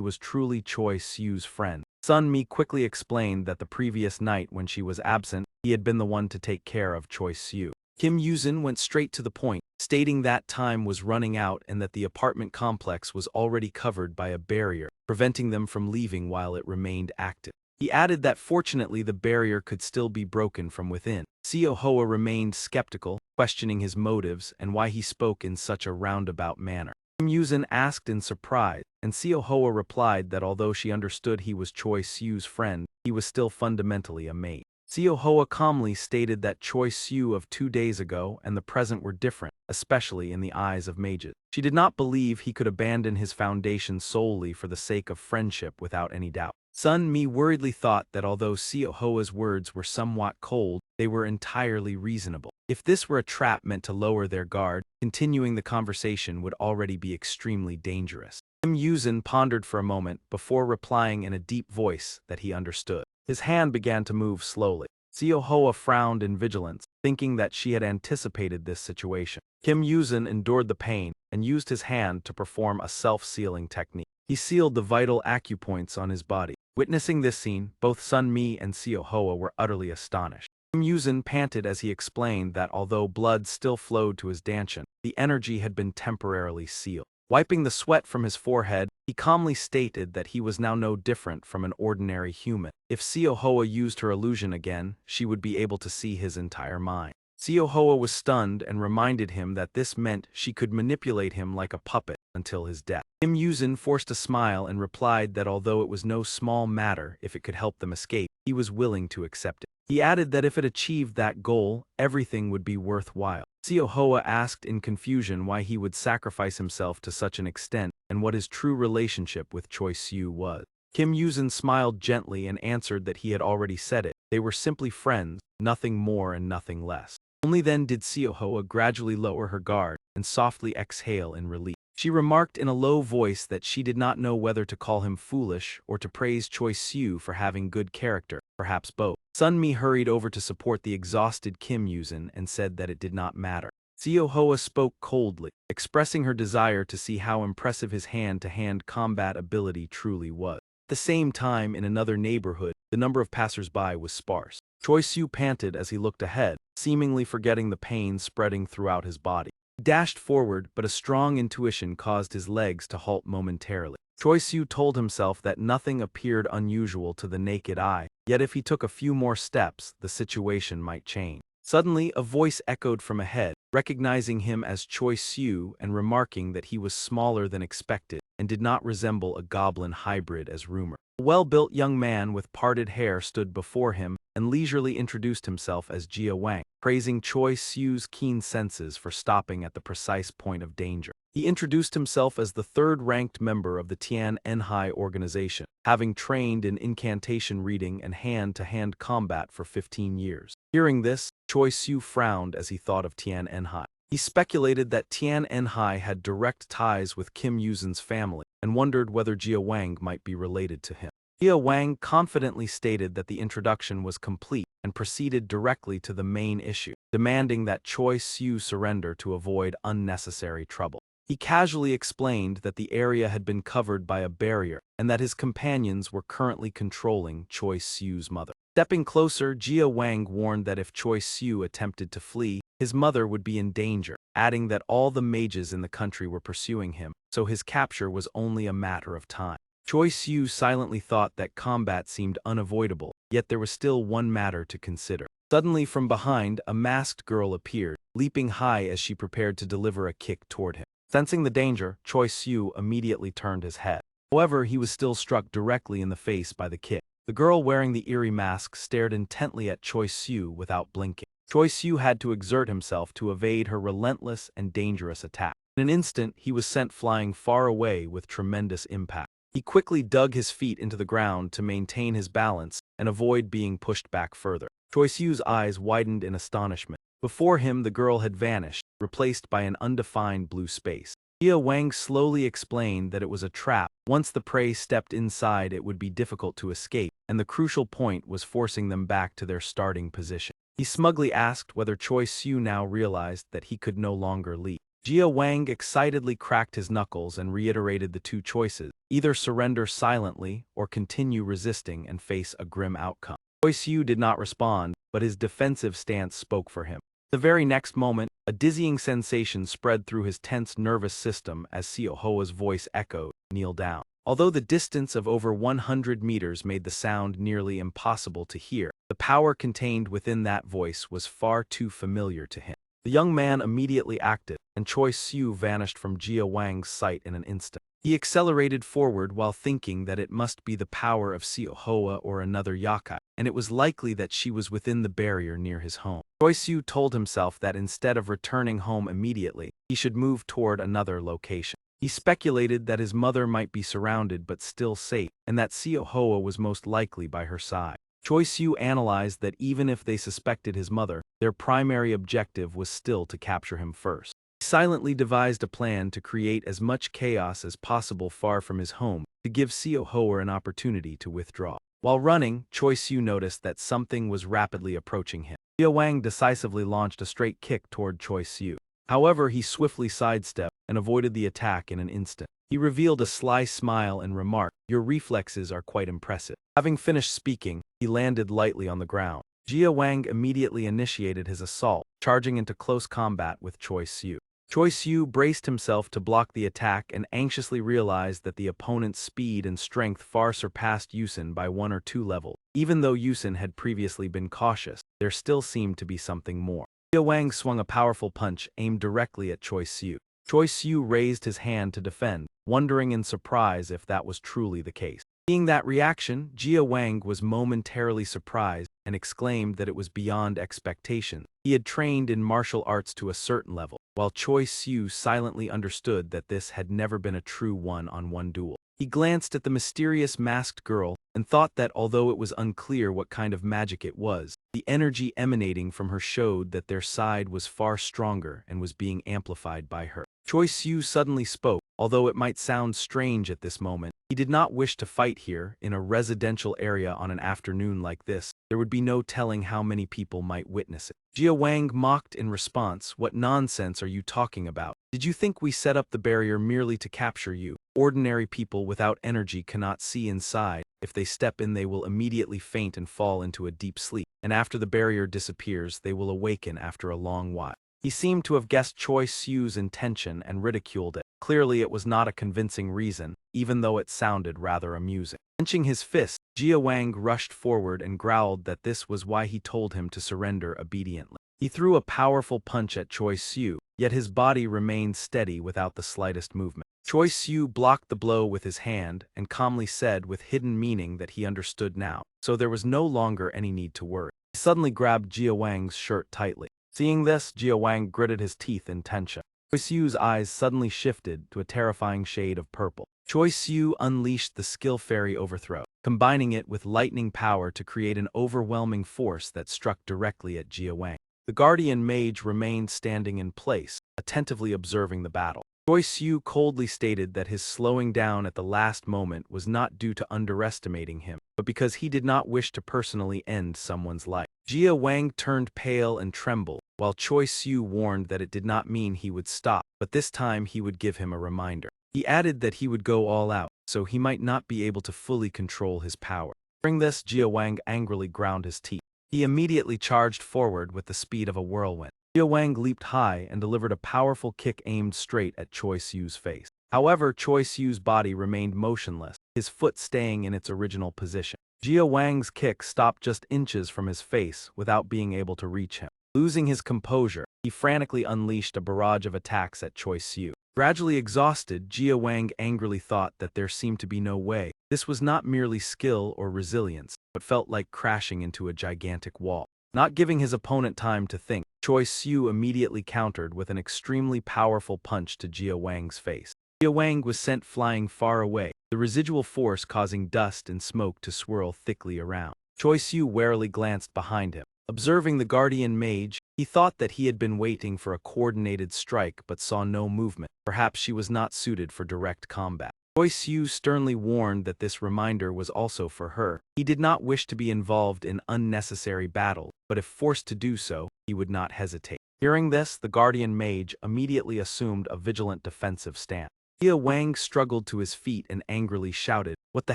was truly Choi Siu's friend. Sun Mi quickly explained that the previous night when she was absent, he had been the one to take care of Choi Siu. Kim Yuzin went straight to the point, stating that time was running out and that the apartment complex was already covered by a barrier, preventing them from leaving while it remained active. He added that fortunately the barrier could still be broken from within. Siohoa remained skeptical, questioning his motives and why he spoke in such a roundabout manner. Kim Yuzin asked in surprise, and Siohoa replied that although she understood he was Choi Siu's friend, he was still fundamentally a mate. Siohoa calmly stated that Choi Siu of 2 days ago and the present were different, especially in the eyes of mages. She did not believe he could abandon his foundation solely for the sake of friendship without any doubt. Sun Mi worriedly thought that although Siohoa's words were somewhat cold, they were entirely reasonable. If this were a trap meant to lower their guard, continuing the conversation would already be extremely dangerous. Kim Yuzin pondered for a moment before replying in a deep voice that he understood. His hand began to move slowly. Siohoa frowned in vigilance, thinking that she had anticipated this situation. Kim Yuzin endured the pain and used his hand to perform a self-sealing technique. He sealed the vital acupoints on his body. Witnessing this scene, both Sun Mi and Siohoa were utterly astonished. Kim Yuzin panted as he explained that although blood still flowed to his dantian, the energy had been temporarily sealed. Wiping the sweat from his forehead, he calmly stated that he was now no different from an ordinary human. If Siohoa used her illusion again, she would be able to see his entire mind. Siohoa was stunned and reminded him that this meant she could manipulate him like a puppet until his death. Kim Yuzin forced a smile and replied that although it was no small matter if it could help them escape, he was willing to accept it. He added that if it achieved that goal, everything would be worthwhile. Siohoa asked in confusion why he would sacrifice himself to such an extent and what his true relationship with Choi Siu was. Kim Yuzin smiled gently and answered that he had already said it. They were simply friends, nothing more and nothing less. Only then did Siohoa gradually lower her guard and softly exhale in relief. She remarked in a low voice that she did not know whether to call him foolish or to praise Choi Siu for having good character, perhaps both. Sun Mi hurried over to support the exhausted Kim Yuzin and said that it did not matter. Siohoa spoke coldly, expressing her desire to see how impressive his hand-to-hand combat ability truly was. At the same time, in another neighborhood, the number of passers-by was sparse. Choi Siu panted as he looked ahead, seemingly forgetting the pain spreading throughout his body. He dashed forward, but a strong intuition caused his legs to halt momentarily. Choi Siu told himself that nothing appeared unusual to the naked eye, yet if he took a few more steps, the situation might change. Suddenly, a voice echoed from ahead, recognizing him as Choi Siu and remarking that he was smaller than expected and did not resemble a goblin hybrid as rumored. A well-built young man with parted hair stood before him and leisurely introduced himself as Jia Wang, praising Choi Siu's keen senses for stopping at the precise point of danger. He introduced himself as the third-ranked member of the Tian Enhai organization, having trained in incantation reading and hand-to-hand combat for 15 years. Hearing this, Choi Siu frowned as he thought of Tian Enhai. He speculated that Tian Enhai had direct ties with Kim Yuzin's family and wondered whether Jia Wang might be related to him. Jia Wang confidently stated that the introduction was complete and proceeded directly to the main issue, demanding that Choi Siu surrender to avoid unnecessary trouble. He casually explained that the area had been covered by a barrier and that his companions were currently controlling Choi Siu's mother. Stepping closer, Jia Wang warned that if Choi Siu attempted to flee, his mother would be in danger, adding that all the mages in the country were pursuing him, so his capture was only a matter of time. Choi Siu silently thought that combat seemed unavoidable, yet there was still one matter to consider. Suddenly from behind, a masked girl appeared, leaping high as she prepared to deliver a kick toward him. Sensing the danger, Choi Siu immediately turned his head. However, he was still struck directly in the face by the kick. The girl wearing the eerie mask stared intently at Choi Siu without blinking. Choi Siu had to exert himself to evade her relentless and dangerous attack. In an instant, he was sent flying far away with tremendous impact. He quickly dug his feet into the ground to maintain his balance and avoid being pushed back further. Choi Siu's eyes widened in astonishment. Before him, the girl had vanished, replaced by an undefined blue space. Jia Wang slowly explained that it was a trap. Once the prey stepped inside, it would be difficult to escape, and the crucial point was forcing them back to their starting position. He smugly asked whether Choi Siu now realized that he could no longer leave. Jia Wang excitedly cracked his knuckles and reiterated the two choices: either surrender silently or continue resisting and face a grim outcome. Choi Siu did not respond, but his defensive stance spoke for him. The very next moment, a dizzying sensation spread through his tense nervous system as Siohoa's voice echoed, "Kneel down." Although the distance of over 100 meters made the sound nearly impossible to hear, the power contained within that voice was far too familiar to him. The young man immediately acted, and Choi Siu vanished from Jia Wang's sight in an instant. He accelerated forward while thinking that it must be the power of Siohoa or another yakai, and it was likely that she was within the barrier near his home. Choi Siu told himself that instead of returning home immediately, he should move toward another location. He speculated that his mother might be surrounded but still safe, and that Siohoa was most likely by her side. Choi Siu analyzed that even if they suspected his mother, their primary objective was still to capture him first. He silently devised a plan to create as much chaos as possible far from his home, to give Siohoa an opportunity to withdraw. While running, Choi Siu noticed that something was rapidly approaching him. Jia Wang decisively launched a straight kick toward Choi Siu. However, he swiftly sidestepped and avoided the attack in an instant. He revealed a sly smile and remarked, "Your reflexes are quite impressive." Having finished speaking, he landed lightly on the ground. Jia Wang immediately initiated his assault, charging into close combat with Choi Siu. Choi Siu braced himself to block the attack and anxiously realized that the opponent's speed and strength far surpassed Yusin by 1 or 2 levels. Even though Yusin had previously been cautious, there still seemed to be something more. Jia Wang swung a powerful punch aimed directly at Choi Siu. Choi Siu raised his hand to defend, wondering in surprise if that was truly the case. Seeing that reaction, Jia Wang was momentarily surprised and exclaimed that it was beyond expectation. He had trained in martial arts to a certain level, while Choi Siu silently understood that this had never been a true one-on-one duel. He glanced at the mysterious masked girl and thought that although it was unclear what kind of magic it was, the energy emanating from her showed that their side was far stronger and was being amplified by her. Choi Siu suddenly spoke. Although it might sound strange at this moment, he did not wish to fight here, in a residential area on an afternoon like this. There would be no telling how many people might witness it. Jia Wang mocked in response, "What nonsense are you talking about? Did you think we set up the barrier merely to capture you? Ordinary people without energy cannot see inside. If they step in, they will immediately faint and fall into a deep sleep, and after the barrier disappears, they will awaken after a long while." He seemed to have guessed Choi Siu's intention and ridiculed it. Clearly it was not a convincing reason, even though it sounded rather amusing. Clenching his fist, Jia Wang rushed forward and growled that this was why he told him to surrender obediently. He threw a powerful punch at Choi Siu, yet his body remained steady without the slightest movement. Choi Siu blocked the blow with his hand and calmly said with hidden meaning that he understood now, so there was no longer any need to worry. He suddenly grabbed Jia Wang's shirt tightly. Seeing this, Jia Wang gritted his teeth in tension. Choi Siu's eyes suddenly shifted to a terrifying shade of purple. Choi Siu unleashed the skill fairy overthrow, combining it with lightning power to create an overwhelming force that struck directly at Jia Wang. The guardian mage remained standing in place, attentively observing the battle. Choi Siu coldly stated that his slowing down at the last moment was not due to underestimating him, but because he did not wish to personally end someone's life. Jia Wang turned pale and trembled, while Choi Siu warned that it did not mean he would stop, but this time he would give him a reminder. He added that he would go all out, so he might not be able to fully control his power. During this, Jia Wang angrily ground his teeth. He immediately charged forward with the speed of a whirlwind. Jia Wang leaped high and delivered a powerful kick aimed straight at Choi Siu's face. However, Choi Siu's body remained motionless, his foot staying in its original position. Jia Wang's kick stopped just inches from his face without being able to reach him. Losing his composure, he frantically unleashed a barrage of attacks at Choi Siu. Gradually exhausted, Jia Wang angrily thought that there seemed to be no way. This was not merely skill or resilience, but felt like crashing into a gigantic wall. Not giving his opponent time to think, Choi Siu immediately countered with an extremely powerful punch to Jia Wang's face. Jia Wang was sent flying far away, the residual force causing dust and smoke to swirl thickly around. Choi Siu warily glanced behind him. Observing the guardian mage, he thought that he had been waiting for a coordinated strike but saw no movement. Perhaps she was not suited for direct combat. Choi Siu sternly warned that this reminder was also for her. He did not wish to be involved in unnecessary battle, but if forced to do so, he would not hesitate. Hearing this, the guardian mage immediately assumed a vigilant defensive stance. Jia Wang struggled to his feet and angrily shouted, "What the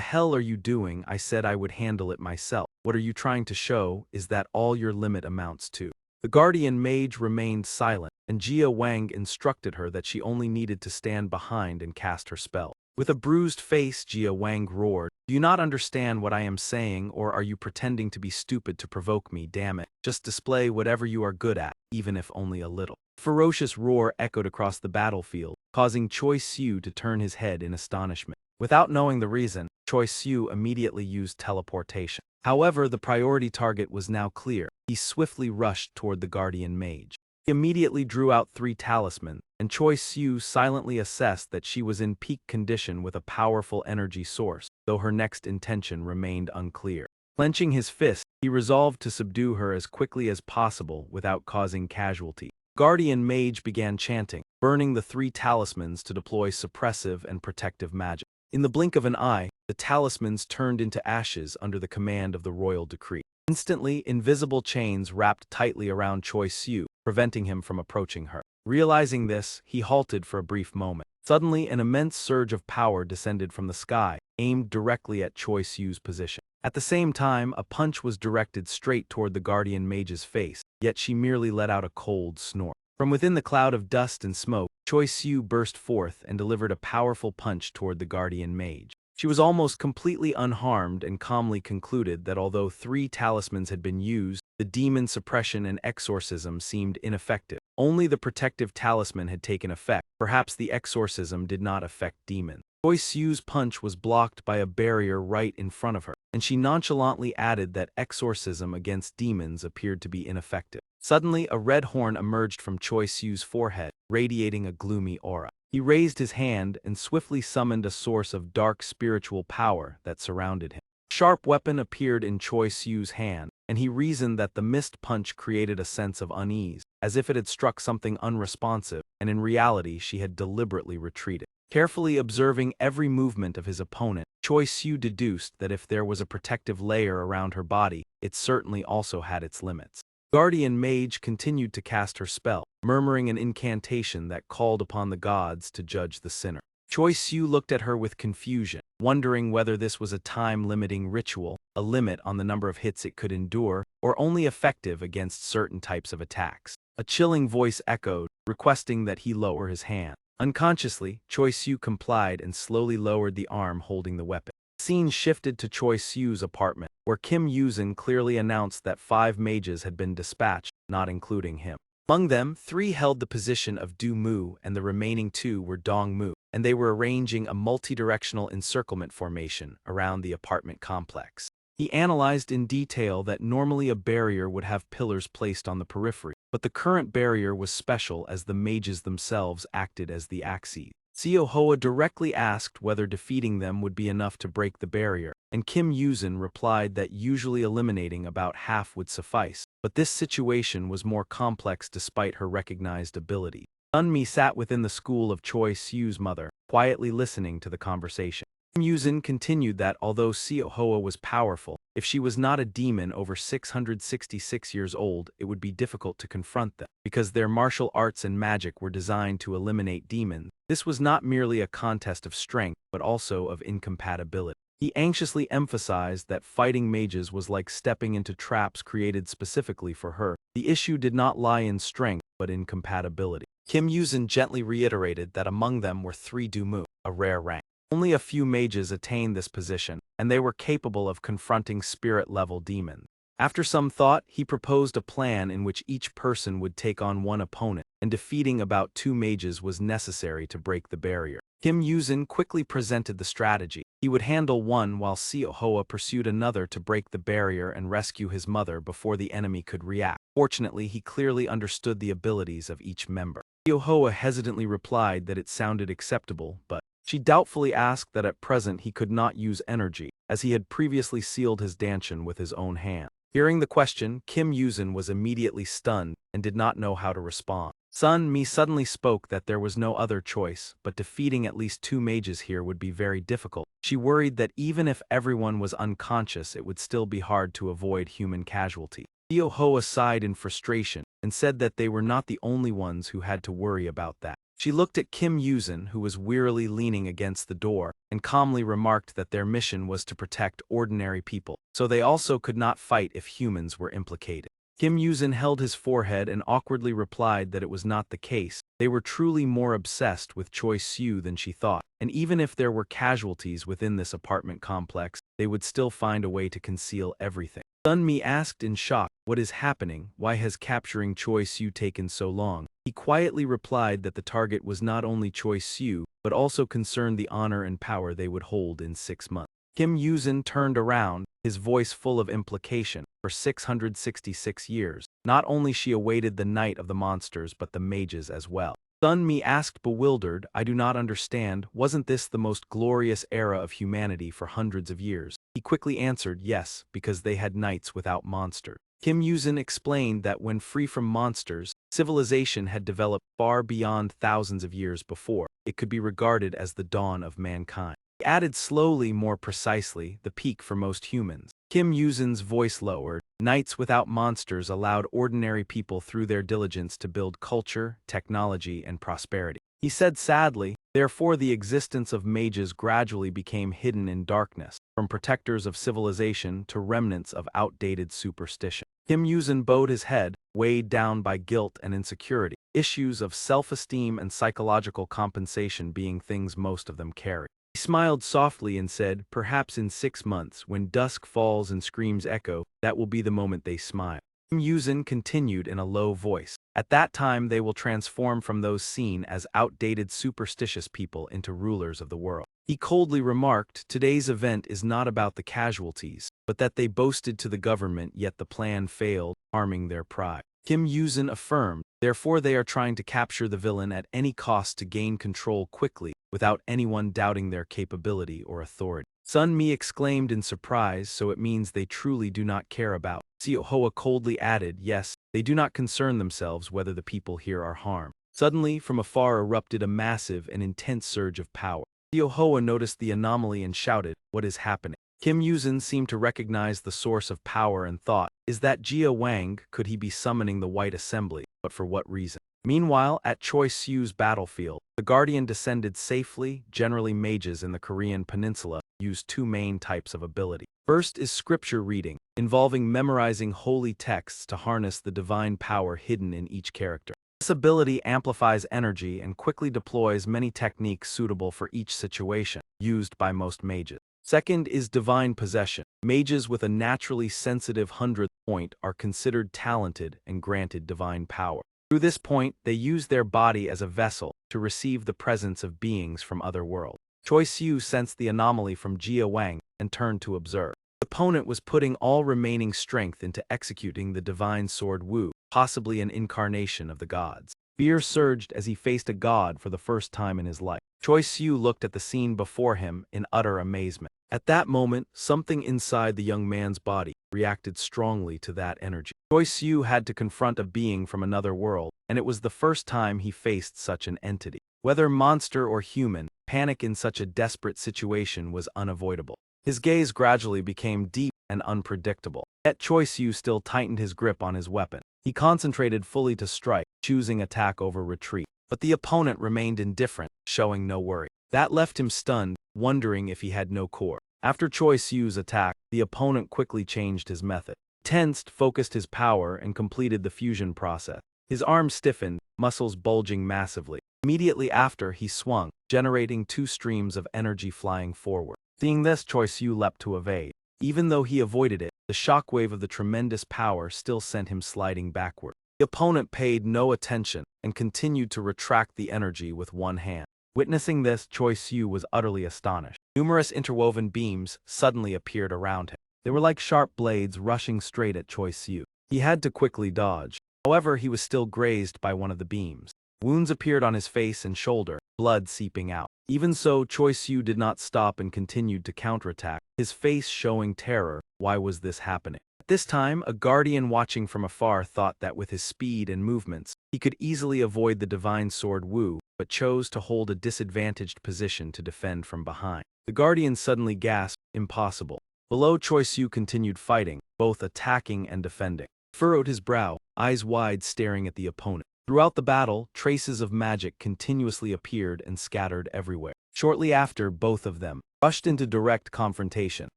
hell are you doing? I said I would handle it myself. What are you trying to show? Is that all your limit amounts to?" The guardian mage remained silent, and Jia Wang instructed her that she only needed to stand behind and cast her spell. With a bruised face, Jia Wang roared, "Do you not understand what I am saying, or are you pretending to be stupid to provoke me? Damn it. Just display whatever you are good at, even if only a little." A ferocious roar echoed across the battlefield, causing Choi Siu to turn his head in astonishment. Without knowing the reason, Choi Siu immediately used teleportation. However, the priority target was now clear. He swiftly rushed toward the guardian mage. He immediately drew out 3 talismans, and Choi Siu silently assessed that she was in peak condition with a powerful energy source, though her next intention remained unclear. Clenching his fist, he resolved to subdue her as quickly as possible without causing casualty. Guardian mage began chanting, burning the 3 talismans to deploy suppressive and protective magic. In the blink of an eye, the talismans turned into ashes under the command of the royal decree. Instantly, invisible chains wrapped tightly around Choi Siu, preventing him from approaching her. Realizing this, he halted for a brief moment. Suddenly, an immense surge of power descended from the sky, aimed directly at Choi Siu's position. At the same time, a punch was directed straight toward the guardian mage's face, yet she merely let out a cold snort. From within the cloud of dust and smoke, Choi Siu burst forth and delivered a powerful punch toward the guardian mage. She was almost completely unharmed and calmly concluded that although 3 talismans had been used, the demon suppression and exorcism seemed ineffective. Only the protective talisman had taken effect. Perhaps the exorcism did not affect demons. Choi Siu's punch was blocked by a barrier right in front of her, and she nonchalantly added that exorcism against demons appeared to be ineffective. Suddenly, a red horn emerged from Choi Siu's forehead, radiating a gloomy aura. He raised his hand and swiftly summoned a source of dark spiritual power that surrounded him. A sharp weapon appeared in Choi Siu's hand, and he reasoned that the missed punch created a sense of unease, as if it had struck something unresponsive, and in reality she had deliberately retreated. Carefully observing every movement of his opponent, Choi Siu deduced that if there was a protective layer around her body, it certainly also had its limits. Guardian Mage continued to cast her spell, murmuring an incantation that called upon the gods to judge the sinner. Choi Siu looked at her with confusion, wondering whether this was a time-limiting ritual, a limit on the number of hits it could endure, or only effective against certain types of attacks. A chilling voice echoed, requesting that he lower his hand. Unconsciously, Choi Siu complied and slowly lowered the arm holding the weapon. The scene shifted to Choi Siu's apartment, where Kim Yuzin clearly announced that 5 mages had been dispatched, not including him. Among them, 3 held the position of Du Mu and the remaining 2 were Dong Mu, and they were arranging a multi-directional encirclement formation around the apartment complex. He analyzed in detail that normally a barrier would have pillars placed on the periphery, but the current barrier was special as the mages themselves acted as the axes. Seo Hoa directly asked whether defeating them would be enough to break the barrier, and Kim Yuzin replied that usually eliminating about half would suffice, but this situation was more complex despite her recognized ability. Sunmi sat within the school of Choi Siu's mother, quietly listening to the conversation. Kim Yuzin continued that although Seo Hoa was powerful, if she was not a demon over 666 years old, it would be difficult to confront them. Because their martial arts and magic were designed to eliminate demons, this was not merely a contest of strength, but also of incompatibility. He anxiously emphasized that fighting mages was like stepping into traps created specifically for her. The issue did not lie in strength, but in compatibility. Kim Yuzin gently reiterated that among them were 3 Du Mu, a rare rank. Only a few mages attained this position, and they were capable of confronting spirit-level demons. After some thought, he proposed a plan in which each person would take on one opponent, and defeating about 2 mages was necessary to break the barrier. Kim Yuzin quickly presented the strategy. He would handle one while Hoa pursued another to break the barrier and rescue his mother before the enemy could react. Fortunately, he clearly understood the abilities of each member. Hoa hesitantly replied that it sounded acceptable, but she doubtfully asked that at present he could not use energy, as he had previously sealed his dantian with his own hand. Hearing the question, Kim Yuzin was immediately stunned and did not know how to respond. Sun Mi suddenly spoke that there was no other choice, but defeating at least 2 mages here would be very difficult. She worried that even if everyone was unconscious, it would still be hard to avoid human casualty. Hoa sighed in frustration and said that they were not the only ones who had to worry about that. She looked at Kim Yuzin, who was wearily leaning against the door, and calmly remarked that their mission was to protect ordinary people, so they also could not fight if humans were implicated. Kim Yuzin held his forehead and awkwardly replied that it was not the case. They were truly more obsessed with Choi Siu than she thought, and even if there were casualties within this apartment complex, they would still find a way to conceal everything. Sun Mi asked in shock, "What is happening? Why has capturing Choi Siu taken so long?" He quietly replied that the target was not only Choi Siu, but also concerned the honor and power they would hold in 6 months. Kim Yuzin turned around, his voice full of implication. For 666 years, not only she awaited the night of the monsters but the mages as well. Sun Mi asked bewildered, "I do not understand, wasn't this the most glorious era of humanity for hundreds of years?" He quickly answered yes, because they had nights without monsters. Kim Yuzin explained that when free from monsters, civilization had developed far beyond thousands of years before. It could be regarded as the dawn of mankind. He added slowly, more precisely, the peak for most humans. Kim Yuzin's voice lowered. Nights without monsters allowed ordinary people through their diligence to build culture, technology, and prosperity. He said sadly, therefore the existence of mages gradually became hidden in darkness, from protectors of civilization to remnants of outdated superstition. Kim Yuzin bowed his head, weighed down by guilt and insecurity, issues of self-esteem and psychological compensation being things most of them carry. He smiled softly and said, "Perhaps in 6 months, when dusk falls and screams echo, that will be the moment they smile." Kim Yuzin continued in a low voice, "At that time they will transform from those seen as outdated superstitious people into rulers of the world." He coldly remarked, "Today's event is not about the casualties, but that they boasted to the government yet the plan failed, harming their pride." Kim Yuzin affirmed, "Therefore they are trying to capture the villain at any cost to gain control quickly, without anyone doubting their capability or authority." Sun Mi exclaimed in surprise, "So it means they truly do not care about." Hoa coldly added, "Yes, they do not concern themselves whether the people here are harmed." Suddenly, from afar erupted a massive and intense surge of power. Hoa noticed the anomaly and shouted, "What is happening?" Kim Yuzin seemed to recognize the source of power and thought, "Is that Jia Wang? Could he be summoning the White Assembly? But for what reason?" Meanwhile, at Choi Siu's battlefield, the Guardian descended safely. Generally, mages in the Korean peninsula use 2 main types of ability. First is scripture reading, involving memorizing holy texts to harness the divine power hidden in each character. This ability amplifies energy and quickly deploys many techniques suitable for each situation, used by most mages. Second is divine possession. Mages with a naturally sensitive 100th point are considered talented and granted divine power. Through this point, they use their body as a vessel to receive the presence of beings from other worlds. Choi Siu sensed the anomaly from Jia Wang and turned to observe. The opponent was putting all remaining strength into executing the divine sword Wu, possibly an incarnation of the gods. Fear surged as he faced a god for the first time in his life. Choi Siu looked at the scene before him in utter amazement. At that moment, something inside the young man's body reacted strongly to that energy. Choi Siu had to confront a being from another world, and it was the first time he faced such an entity. Whether monster or human, panic in such a desperate situation was unavoidable. His gaze gradually became deep and unpredictable. Yet Choi Siu still tightened his grip on his weapon. He concentrated fully to strike, choosing attack over retreat. But the opponent remained indifferent, showing no worry. That left him stunned, wondering if he had no core. After Choi Siu's attack, the opponent quickly changed his method. Tensed, focused his power, and completed the fusion process. His arms stiffened, muscles bulging massively. Immediately after, he swung, generating 2 streams of energy flying forward. Seeing this, Choi Siu leapt to evade. Even though he avoided it, The shockwave of the tremendous power still sent him sliding backward. The opponent paid no attention and continued to retract the energy with one hand. Witnessing this, Choi Siu was utterly astonished. Numerous interwoven beams suddenly appeared around him. They were like sharp blades rushing straight at Choi Siu. He had to quickly dodge. However, he was still grazed by one of the beams. Wounds appeared on his face and shoulder, blood seeping out. Even so, Choi Siu did not stop and continued to counterattack, his face showing terror. Why was this happening? At this time, a guardian watching from afar thought that with his speed and movements, he could easily avoid the divine sword Wu, but chose to hold a disadvantaged position to defend from behind. The guardian suddenly gasped, "Impossible." Below, Choi Siu continued fighting, both attacking and defending. He furrowed his brow, eyes wide staring at the opponent. Throughout the battle, traces of magic continuously appeared and scattered everywhere. Shortly after, both of them rushed into direct confrontation.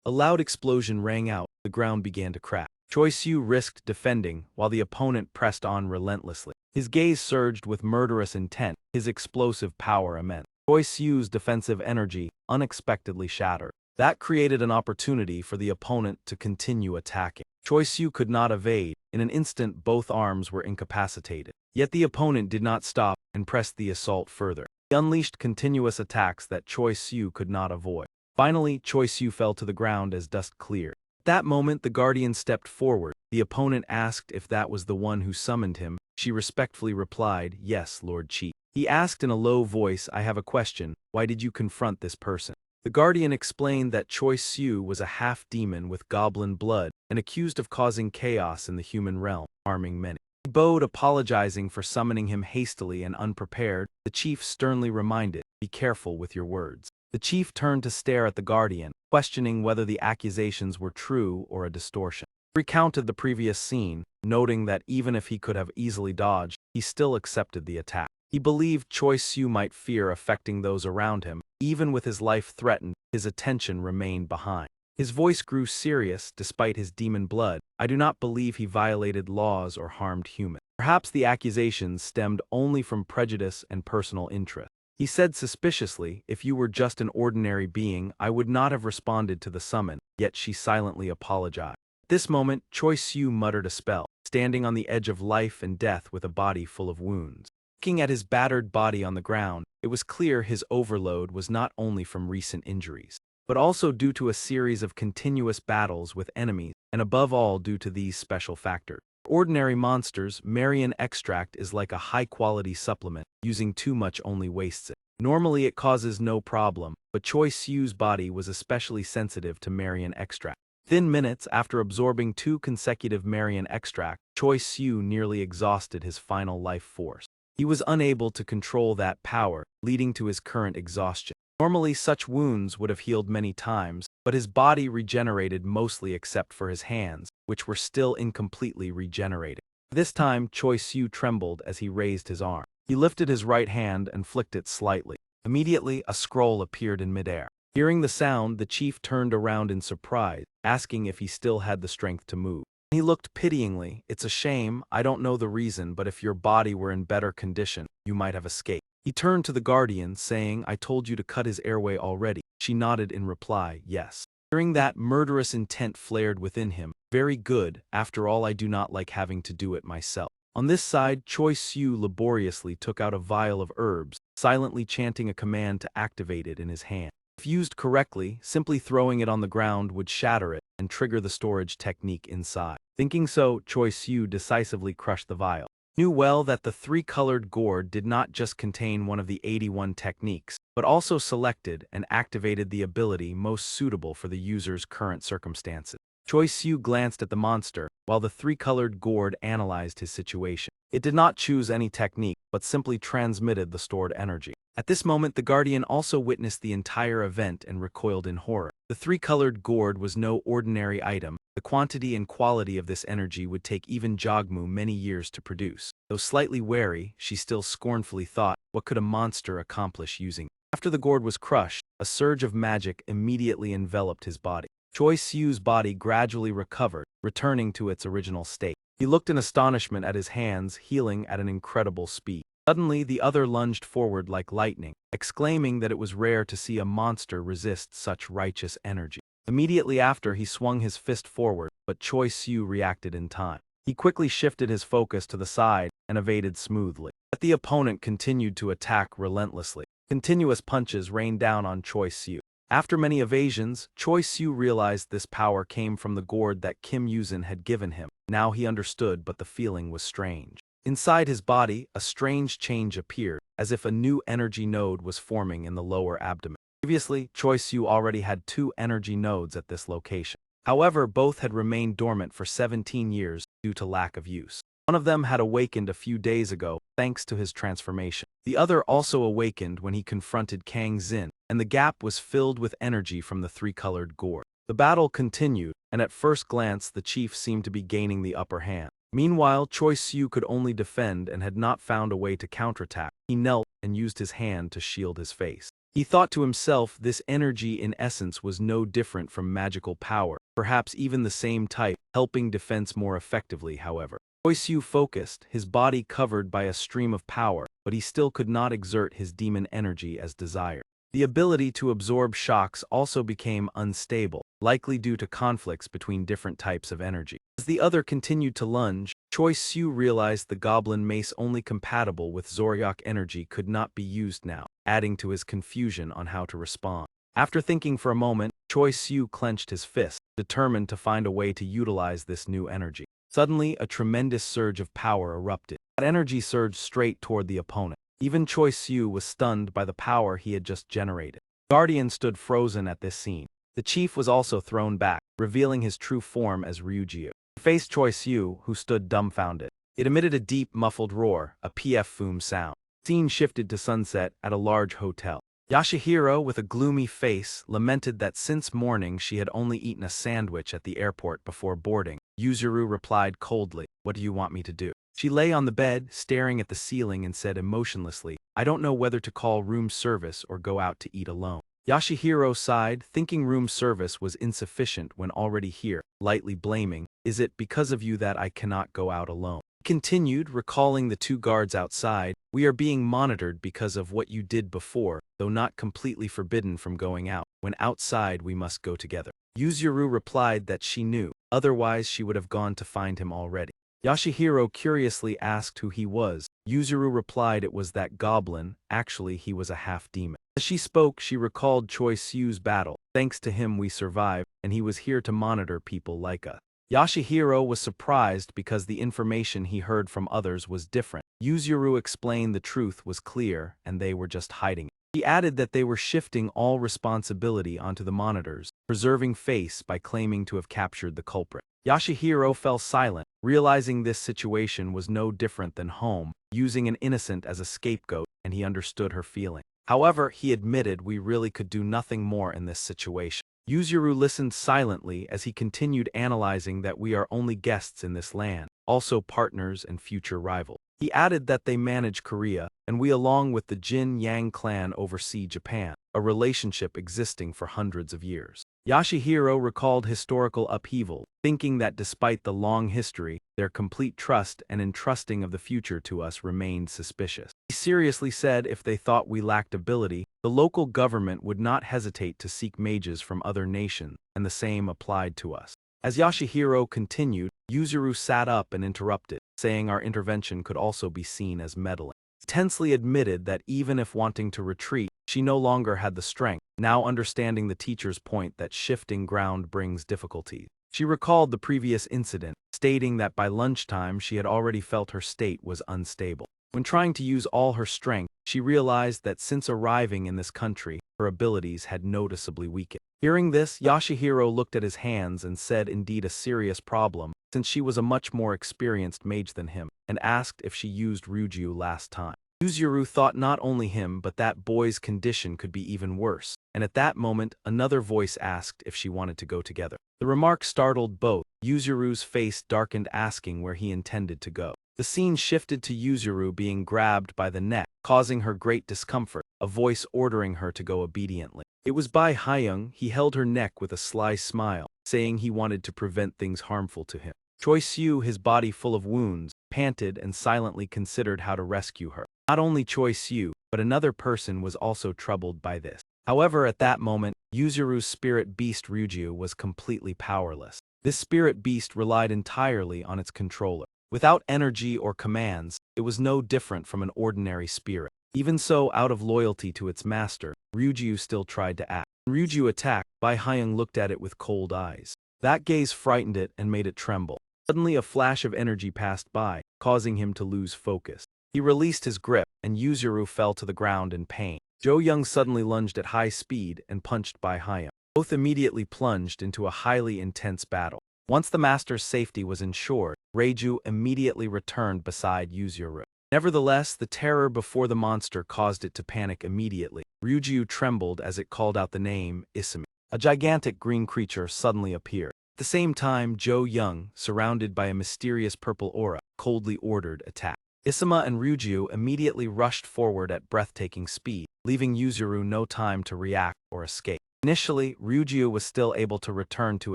A loud explosion rang out, the ground began to crack. Choi Siu risked defending, while the opponent pressed on relentlessly. His gaze surged with murderous intent, his explosive power immense. Choi Siu's defensive energy unexpectedly shattered. That created an opportunity for the opponent to continue attacking. Choi Siu could not evade. In an instant, both arms were incapacitated. Yet the opponent did not stop and pressed the assault further. He unleashed continuous attacks that Choi Siu could not avoid. Finally, Choi Siu fell to the ground as dust cleared. At that moment, the guardian stepped forward. The opponent asked if that was the one who summoned him. She respectfully replied, "Yes, Lord Chief." He asked in a low voice, "I have a question. Why did you confront this person?" The guardian explained that Choi Siu was a half-demon with goblin blood and accused of causing chaos in the human realm, harming many. He bowed, apologizing for summoning him hastily and unprepared. The chief sternly reminded, "Be careful with your words." The chief turned to stare at the guardian, questioning whether the accusations were true or a distortion. He recounted the previous scene, noting that even if he could have easily dodged, he still accepted the attack. He believed Choi Siu might fear affecting those around him. Even with his life threatened, his attention remained behind. His voice grew serious despite his demon blood. "I do not believe he violated laws or harmed humans. Perhaps the accusations stemmed only from prejudice and personal interest." He said suspiciously, "If you were just an ordinary being, I would not have responded to the summon," yet she silently apologized. At this moment, Choi Siu muttered a spell, standing on the edge of life and death with a body full of wounds. Looking at his battered body on the ground, it was clear his overload was not only from recent injuries, but also due to a series of continuous battles with enemies, and above all due to these special factors. For ordinary monsters, Marian extract is like a high-quality supplement. Using too much only wastes it. Normally it causes no problem, but Choi Siu's body was especially sensitive to Marian extract. Within minutes after absorbing 2 consecutive Marian extract, Choi Siu nearly exhausted his final life force. He was unable to control that power, leading to his current exhaustion. Normally such wounds would have healed many times, but his body regenerated mostly except for his hands, which were still incompletely regenerated. This time, Choi Siu trembled as he raised his arm. He lifted his right hand and flicked it slightly. Immediately, a scroll appeared in midair. Hearing the sound, the chief turned around in surprise, asking if he still had the strength to move. He looked pityingly. "It's a shame, I don't know the reason, but if your body were in better condition, you might have escaped." He turned to the guardian, saying, "I told you to cut his airway already." She nodded in reply, "Yes." Hearing that, murderous intent flared within him. "Very good, after all I do not like having to do it myself." On this side, Choi Siu laboriously took out a vial of herbs, silently chanting a command to activate it in his hand. If used correctly, simply throwing it on the ground would shatter it and trigger the storage technique inside. Thinking so, Choi Siu decisively crushed the vial. He knew well that the 3-colored gourd did not just contain one of the 81 techniques, but also selected and activated the ability most suitable for the user's current circumstances. Choi Siu glanced at the monster, while the 3-colored gourd analyzed his situation. It did not choose any technique, but simply transmitted the stored energy. At this moment, the guardian also witnessed the entire event and recoiled in horror. The 3-colored gourd was no ordinary item. The quantity and quality of this energy would take even Jogmu many years to produce. Though slightly wary, she still scornfully thought, what could a monster accomplish using it? After the gourd was crushed, a surge of magic immediately enveloped his body. Choi Siu's body gradually recovered, returning to its original state. He looked in astonishment at his hands healing at an incredible speed. Suddenly, the other lunged forward like lightning, exclaiming that it was rare to see a monster resist such righteous energy. Immediately after, he swung his fist forward, but Choi Siu reacted in time. He quickly shifted his focus to the side and evaded smoothly. But the opponent continued to attack relentlessly. Continuous punches rained down on Choi Siu. After many evasions, Choi Siu realized this power came from the gourd that Kim Yuzin had given him. Now he understood, but the feeling was strange. Inside his body, a strange change appeared, as if a new energy node was forming in the lower abdomen. Previously, Choi Siu already had 2 energy nodes at this location. However, both had remained dormant for 17 years due to lack of use. One of them had awakened a few days ago, thanks to his transformation. The other also awakened when he confronted Kang Xin, and the gap was filled with energy from the 3-colored gourd. The battle continued, and at first glance the chief seemed to be gaining the upper hand. Meanwhile, Choi Siu could only defend and had not found a way to counterattack. He knelt and used his hand to shield his face. He thought to himself, this energy in essence was no different from magical power, perhaps even the same type, helping defense more effectively. However, Choi Siu focused, his body covered by a stream of power, but he still could not exert his demon energy as desired. The ability to absorb shocks also became unstable, likely due to conflicts between different types of energy. As the other continued to lunge, Choi Siu realized the goblin mace only compatible with Zoryak energy could not be used now, adding to his confusion on how to respond. After thinking for a moment, Choi Siu clenched his fist, determined to find a way to utilize this new energy. Suddenly, a tremendous surge of power erupted. That energy surged straight toward the opponent. Even Choi Siu was stunned by the power he had just generated. Guardian stood frozen at this scene. The chief was also thrown back, revealing his true form as Ryujiu. He faced Choi Siu, who stood dumbfounded. It emitted a deep, muffled roar, a PF fume sound. Scene shifted to sunset at a large hotel. Yashihiro, with a gloomy face, lamented that since morning she had only eaten a sandwich at the airport before boarding. Yuzuru replied coldly, "What do you want me to do?" She lay on the bed, staring at the ceiling, and said emotionlessly, "I don't know whether to call room service or go out to eat alone." Yashihiro sighed, thinking room service was insufficient when already here, lightly blaming, "Is it because of you that I cannot go out alone?" He continued, recalling the 2 guards outside, "We are being monitored because of what you did before, though not completely forbidden from going out. When outside, we must go together." Yuzuru replied that she knew, otherwise she would have gone to find him already. Yashihiro curiously asked who he was. Yuzuru replied it was that goblin, actually he was a half-demon. As she spoke, she recalled Choi Siu's battle. "Thanks to him we survived, and he was here to monitor people like us." Yashihiro was surprised because the information he heard from others was different. Yuzuru explained the truth was clear, and they were just hiding it. He added that they were shifting all responsibility onto the monitors, preserving face by claiming to have captured the culprit. Yashihiro fell silent, realizing this situation was no different than home, using an innocent as a scapegoat, and he understood her feeling. However, he admitted we really could do nothing more in this situation. Yuzuru listened silently as he continued analyzing that we are only guests in this land, also partners and future rivals. He added that they manage Korea, and we along with the Jin Yang clan oversee Japan, a relationship existing for hundreds of years. Yashihiro recalled historical upheaval, thinking that despite the long history, their complete trust and entrusting of the future to us remained suspicious. He seriously said if they thought we lacked ability, the local government would not hesitate to seek mages from other nations, and the same applied to us. As Yashihiro continued, Yuzuru sat up and interrupted, saying our intervention could also be seen as meddling. He tensely admitted that even if wanting to retreat, she no longer had the strength, now understanding the teacher's point that shifting ground brings difficulties. She recalled the previous incident, stating that by lunchtime she had already felt her state was unstable. When trying to use all her strength, she realized that since arriving in this country, her abilities had noticeably weakened. Hearing this, Yashihiro looked at his hands and said indeed a serious problem, since she was a much more experienced mage than him, and asked if she used Ryujiu last time. Yuzuru thought not only him but that boy's condition could be even worse, and at that moment another voice asked if she wanted to go together. The remark startled both. Yuzuru's face darkened, asking where he intended to go. The scene shifted to Yuzuru being grabbed by the neck, causing her great discomfort, a voice ordering her to go obediently. It was Bai Haiyang. He held her neck with a sly smile, saying he wanted to prevent things harmful to him. Choi Siu, his body full of wounds, panted and silently considered how to rescue her. Not only Choi Siu, but another person was also troubled by this. However, at that moment, Yuzuru's spirit beast Ryuju was completely powerless. This spirit beast relied entirely on its controller. Without energy or commands, it was no different from an ordinary spirit. Even so, out of loyalty to its master, Ryuju still tried to act. When Ryuju attacked, Bai Hyung looked at it with cold eyes. That gaze frightened it and made it tremble. Suddenly a flash of energy passed by, causing him to lose focus. He released his grip, and Yuzuru fell to the ground in pain. Jo Young suddenly lunged at high speed and punched Bai Hyung. Both immediately plunged into a highly intense battle. Once the master's safety was ensured, Reiju immediately returned beside Yuzuru. Nevertheless, the terror before the monster caused it to panic immediately. Ryuju trembled as it called out the name Isami. A gigantic green creature suddenly appeared. At the same time, Jo Young, surrounded by a mysterious purple aura, coldly ordered attack. Isama and Ryuju immediately rushed forward at breathtaking speed, leaving Yuzuru no time to react or escape. Initially, Ryuju was still able to return to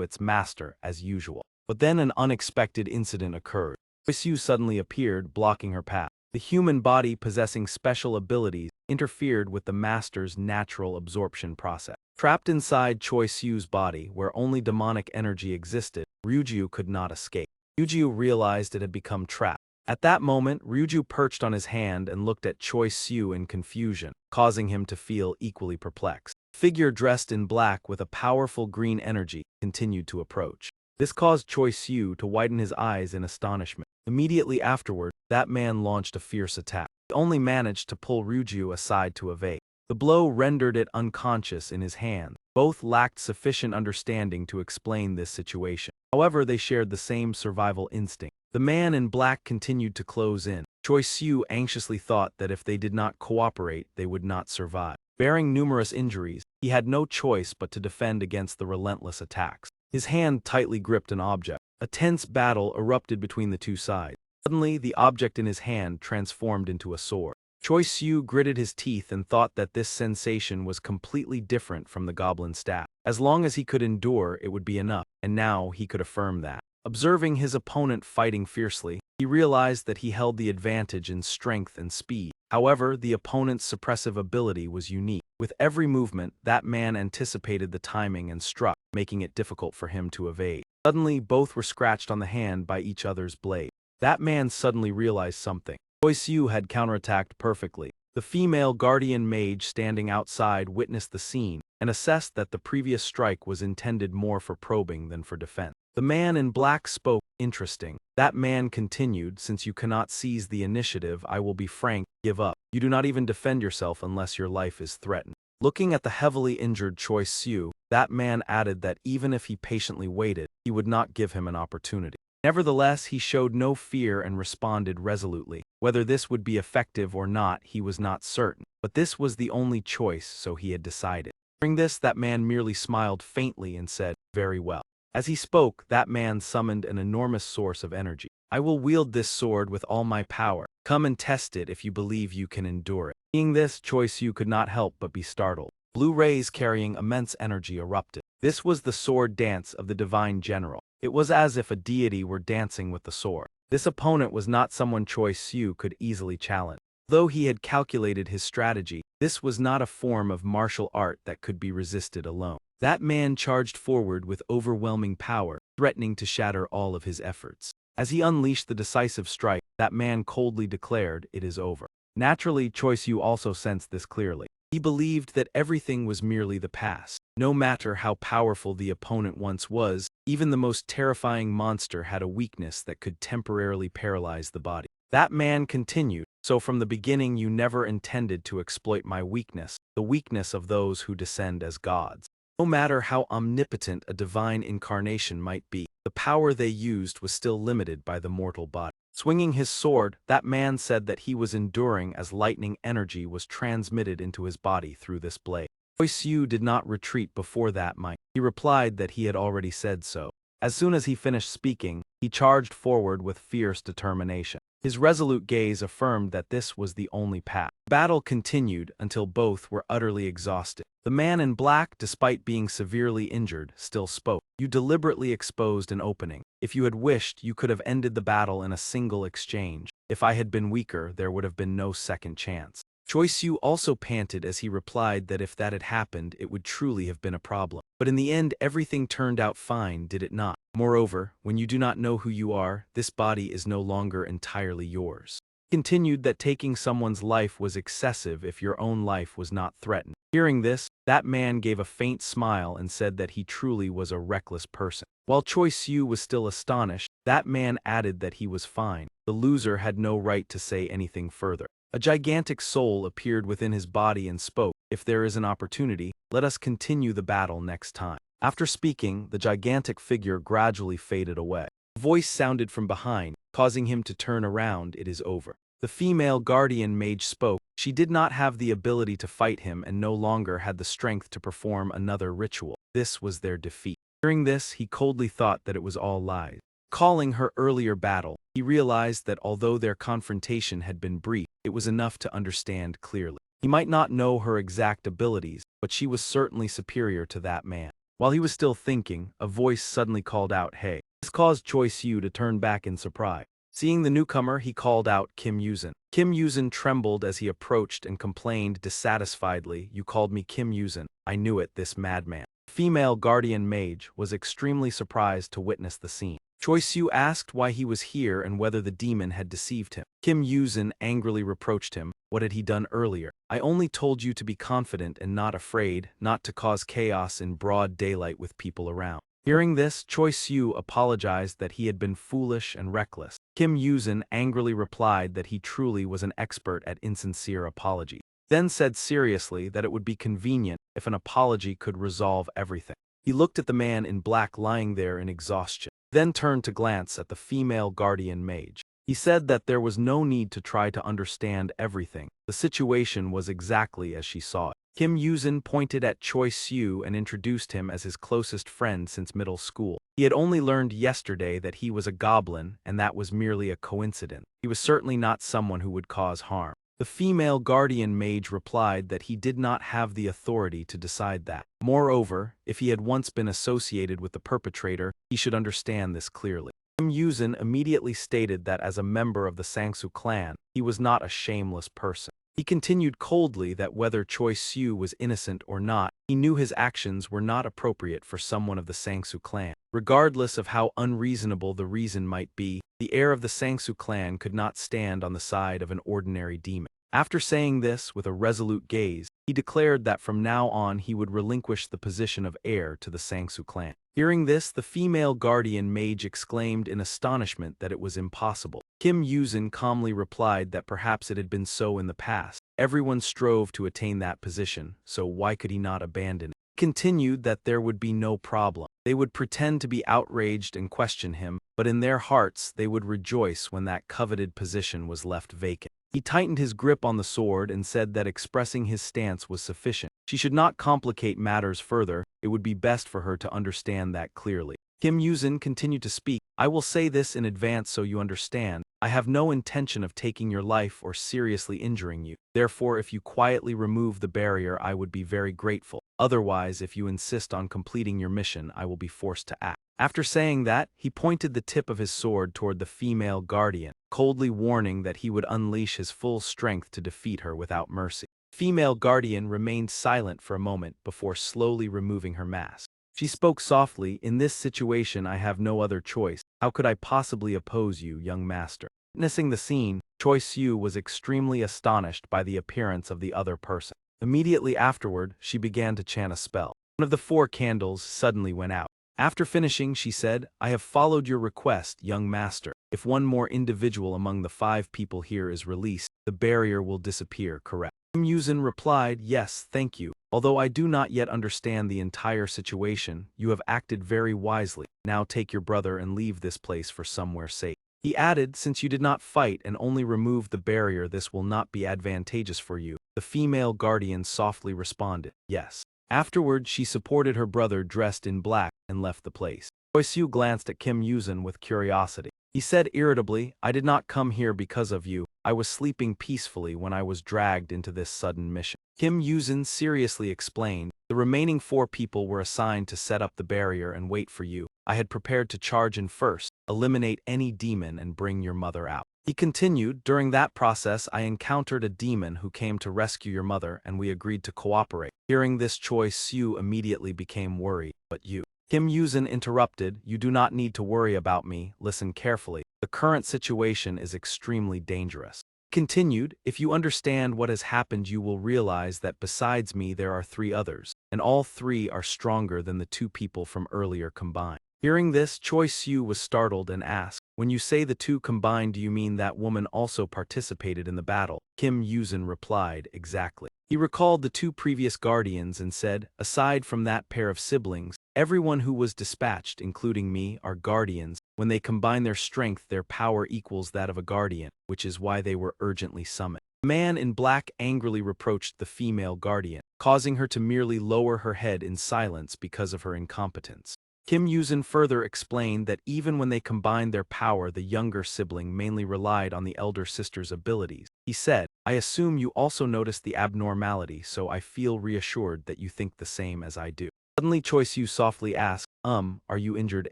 its master as usual. But then an unexpected incident occurred. Choice suddenly appeared, blocking her path. The human body possessing special abilities interfered with the master's natural absorption process. Trapped inside Choi Su's body, where only demonic energy existed, Ryuju could not escape. Ryuju realized it had become trapped. At that moment, Ryuju perched on his hand and looked at Choi Su in confusion, causing him to feel equally perplexed. A figure dressed in black with a powerful green energy continued to approach. This caused Choi Su to widen his eyes in astonishment. Immediately afterward, that man launched a fierce attack. He only managed to pull Ryuju aside to evade. The blow rendered it unconscious in his hand. Both lacked sufficient understanding to explain this situation. However, they shared the same survival instinct. The man in black continued to close in. Choi Su anxiously thought that if they did not cooperate, they would not survive. Bearing numerous injuries, he had no choice but to defend against the relentless attacks. His hand tightly gripped an object. A tense battle erupted between the two sides. Suddenly, the object in his hand transformed into a sword. Choi Su gritted his teeth and thought that this sensation was completely different from the goblin staff. As long as he could endure, it would be enough, and now he could affirm that. Observing his opponent fighting fiercely, he realized that he held the advantage in strength and speed. However, the opponent's suppressive ability was unique. With every movement, that man anticipated the timing and struck, making it difficult for him to evade. Suddenly, both were scratched on the hand by each other's blade. That man suddenly realized something. Choi Su had counterattacked perfectly. The female guardian mage standing outside witnessed the scene and assessed that the previous strike was intended more for probing than for defense. The man in black spoke. Interesting. That man continued, since you cannot seize the initiative, I will be frank, give up. You do not even defend yourself unless your life is threatened. Looking at the heavily injured Choi Su, that man added that even if he patiently waited, he would not give him an opportunity. Nevertheless, he showed no fear and responded resolutely. Whether this would be effective or not, he was not certain, but this was the only choice, so he had decided. During this, that man merely smiled faintly and said, "Very well." As he spoke, that man summoned an enormous source of energy. I will wield this sword with all my power. Come and test it if you believe you can endure it. Seeing this, Choi Su could not help but be startled. Blue rays carrying immense energy erupted. This was the sword dance of the divine general. It was as if a deity were dancing with the sword. This opponent was not someone Choi Su could easily challenge. Though he had calculated his strategy, this was not a form of martial art that could be resisted alone. That man charged forward with overwhelming power, threatening to shatter all of his efforts. As he unleashed the decisive strike, that man coldly declared, "It is over." Naturally, Choi Su also sensed this clearly. He believed that everything was merely the past. No matter how powerful the opponent once was, even the most terrifying monster had a weakness that could temporarily paralyze the body. That man continued, "So from the beginning you never intended to exploit my weakness, the weakness of those who descend as gods. No matter how omnipotent a divine incarnation might be, the power they used was still limited by the mortal body." Swinging his sword, that man said that he was enduring as lightning energy was transmitted into his body through this blade. Choi Su did not retreat before that might. He replied that he had already said so. As soon as he finished speaking, he charged forward with fierce determination. His resolute gaze affirmed that this was the only path. The battle continued until both were utterly exhausted. The man in black, despite being severely injured, still spoke. You deliberately exposed an opening. If you had wished, you could have ended the battle in a single exchange. If I had been weaker, there would have been no second chance. Choi Soo also panted as he replied that if that had happened, it would truly have been a problem. But in the end, everything turned out fine, did it not? Moreover, when you do not know who you are, this body is no longer entirely yours. He continued that taking someone's life was excessive if your own life was not threatened. Hearing this, that man gave a faint smile and said that he truly was a reckless person. While Choi Soo was still astonished, that man added that he was fine. The loser had no right to say anything further. A gigantic soul appeared within his body and spoke, "If there is an opportunity, let us continue the battle next time." After speaking, the gigantic figure gradually faded away. A voice sounded from behind, causing him to turn around. "It is over." The female guardian mage spoke. She did not have the ability to fight him and no longer had the strength to perform another ritual. This was their defeat. Hearing this, he coldly thought that it was all lies. Calling her earlier battle, he realized that although their confrontation had been brief, it was enough to understand clearly. He might not know her exact abilities, but she was certainly superior to that man. While he was still thinking, a voice suddenly called out, "Hey." This caused Choi Soo to turn back in surprise. Seeing the newcomer, he called out, "Kim Yuzin." Kim Yuzin trembled as he approached and complained dissatisfiedly, "You called me Kim Yuzin. I knew it, this madman." Female guardian mage was extremely surprised to witness the scene. Choi Soo asked why he was here and whether the demon had deceived him. Kim Yuzin angrily reproached him. What had he done earlier? "I only told you to be confident and not afraid, not to cause chaos in broad daylight with people around." Hearing this, Choi Soo apologized that he had been foolish and reckless. Kim Yuzin angrily replied that he truly was an expert at insincere apology, then said seriously that it would be convenient if an apology could resolve everything. He looked at the man in black lying there in exhaustion, then turned to glance at the female guardian mage. He said that there was no need to try to understand everything. The situation was exactly as she saw it. Kim Yuzin pointed at Choi Soo and introduced him as his closest friend since middle school. He had only learned yesterday that he was a goblin, and that was merely a coincidence. He was certainly not someone who would cause harm. The female guardian mage replied that he did not have the authority to decide that. Moreover, if he had once been associated with the perpetrator, he should understand this clearly. Kim Yuzin immediately stated that as a member of the Sangsu clan, he was not a shameless person. He continued coldly that whether Choi Soo was innocent or not, he knew his actions were not appropriate for someone of the Sangsu clan. Regardless of how unreasonable the reason might be, the heir of the Sangsu clan could not stand on the side of an ordinary demon. After saying this with a resolute gaze, he declared that from now on he would relinquish the position of heir to the Sangsu clan. Hearing this, the female guardian mage exclaimed in astonishment that it was impossible. Kim Yuzin calmly replied that perhaps it had been so in the past. Everyone strove to attain that position, so why could he not abandon it? He continued that there would be no problem. They would pretend to be outraged and question him, but in their hearts they would rejoice when that coveted position was left vacant. He tightened his grip on the sword and said that expressing his stance was sufficient. She should not complicate matters further, it would be best for her to understand that clearly. Kim Yuzin continued to speak. "I will say this in advance so you understand. I have no intention of taking your life or seriously injuring you. Therefore, if you quietly remove the barrier, I would be very grateful. Otherwise, if you insist on completing your mission, I will be forced to act." After saying that, he pointed the tip of his sword toward the female guardian, coldly warning that he would unleash his full strength to defeat her without mercy. Female guardian remained silent for a moment before slowly removing her mask. She spoke softly, "In this situation I have no other choice. How could I possibly oppose you, young master?" Witnessing the scene, Choi Soo was extremely astonished by the appearance of the other person. Immediately afterward, she began to chant a spell. One of the 4 candles suddenly went out. After finishing, she said, "I have followed your request, young master. If one more individual among the 5 people here is released, the barrier will disappear, correct?" Kim Yuzin replied, "Yes, thank you. Although I do not yet understand the entire situation, you have acted very wisely. Now take your brother and leave this place for somewhere safe." He added, "Since you did not fight and only removed the barrier, this will not be advantageous for you." The female guardian softly responded, "Yes." Afterward, she supported her brother dressed in black and left the place. Choi Soo glanced at Kim Yuzin with curiosity. He said irritably, "I did not come here because of you. I was sleeping peacefully when I was dragged into this sudden mission." Kim Yuzin seriously explained, "The remaining 4 people were assigned to set up the barrier and wait for you. I had prepared to charge in first, eliminate any demon and bring your mother out." He continued, during that process I encountered a demon who came to rescue your mother and we agreed to cooperate. Hearing this, Choi Soo immediately became worried. But you. Kim Yuzin interrupted, you do not need to worry about me, listen carefully. The current situation is extremely dangerous. Continued, if you understand what has happened you will realize that besides me there are 3 others, and all 3 are stronger than the 2 people from earlier combined. Hearing this, Choi Soo was startled and asked, when you say the 2 combined do you mean that woman also participated in the battle? Kim Yuzin replied, exactly. He recalled the 2 previous guardians and said, aside from that pair of siblings, everyone who was dispatched, including me, are guardians. When they combine their strength, their power equals that of a guardian, which is why they were urgently summoned. The man in black angrily reproached the female guardian, causing her to merely lower her head in silence because of her incompetence. Kim Yuzin further explained that even when they combined their power, the younger sibling mainly relied on the elder sister's abilities. He said, I assume you also noticed the abnormality, so I feel reassured that you think the same as I do. Suddenly Choi Soo softly asked, are you injured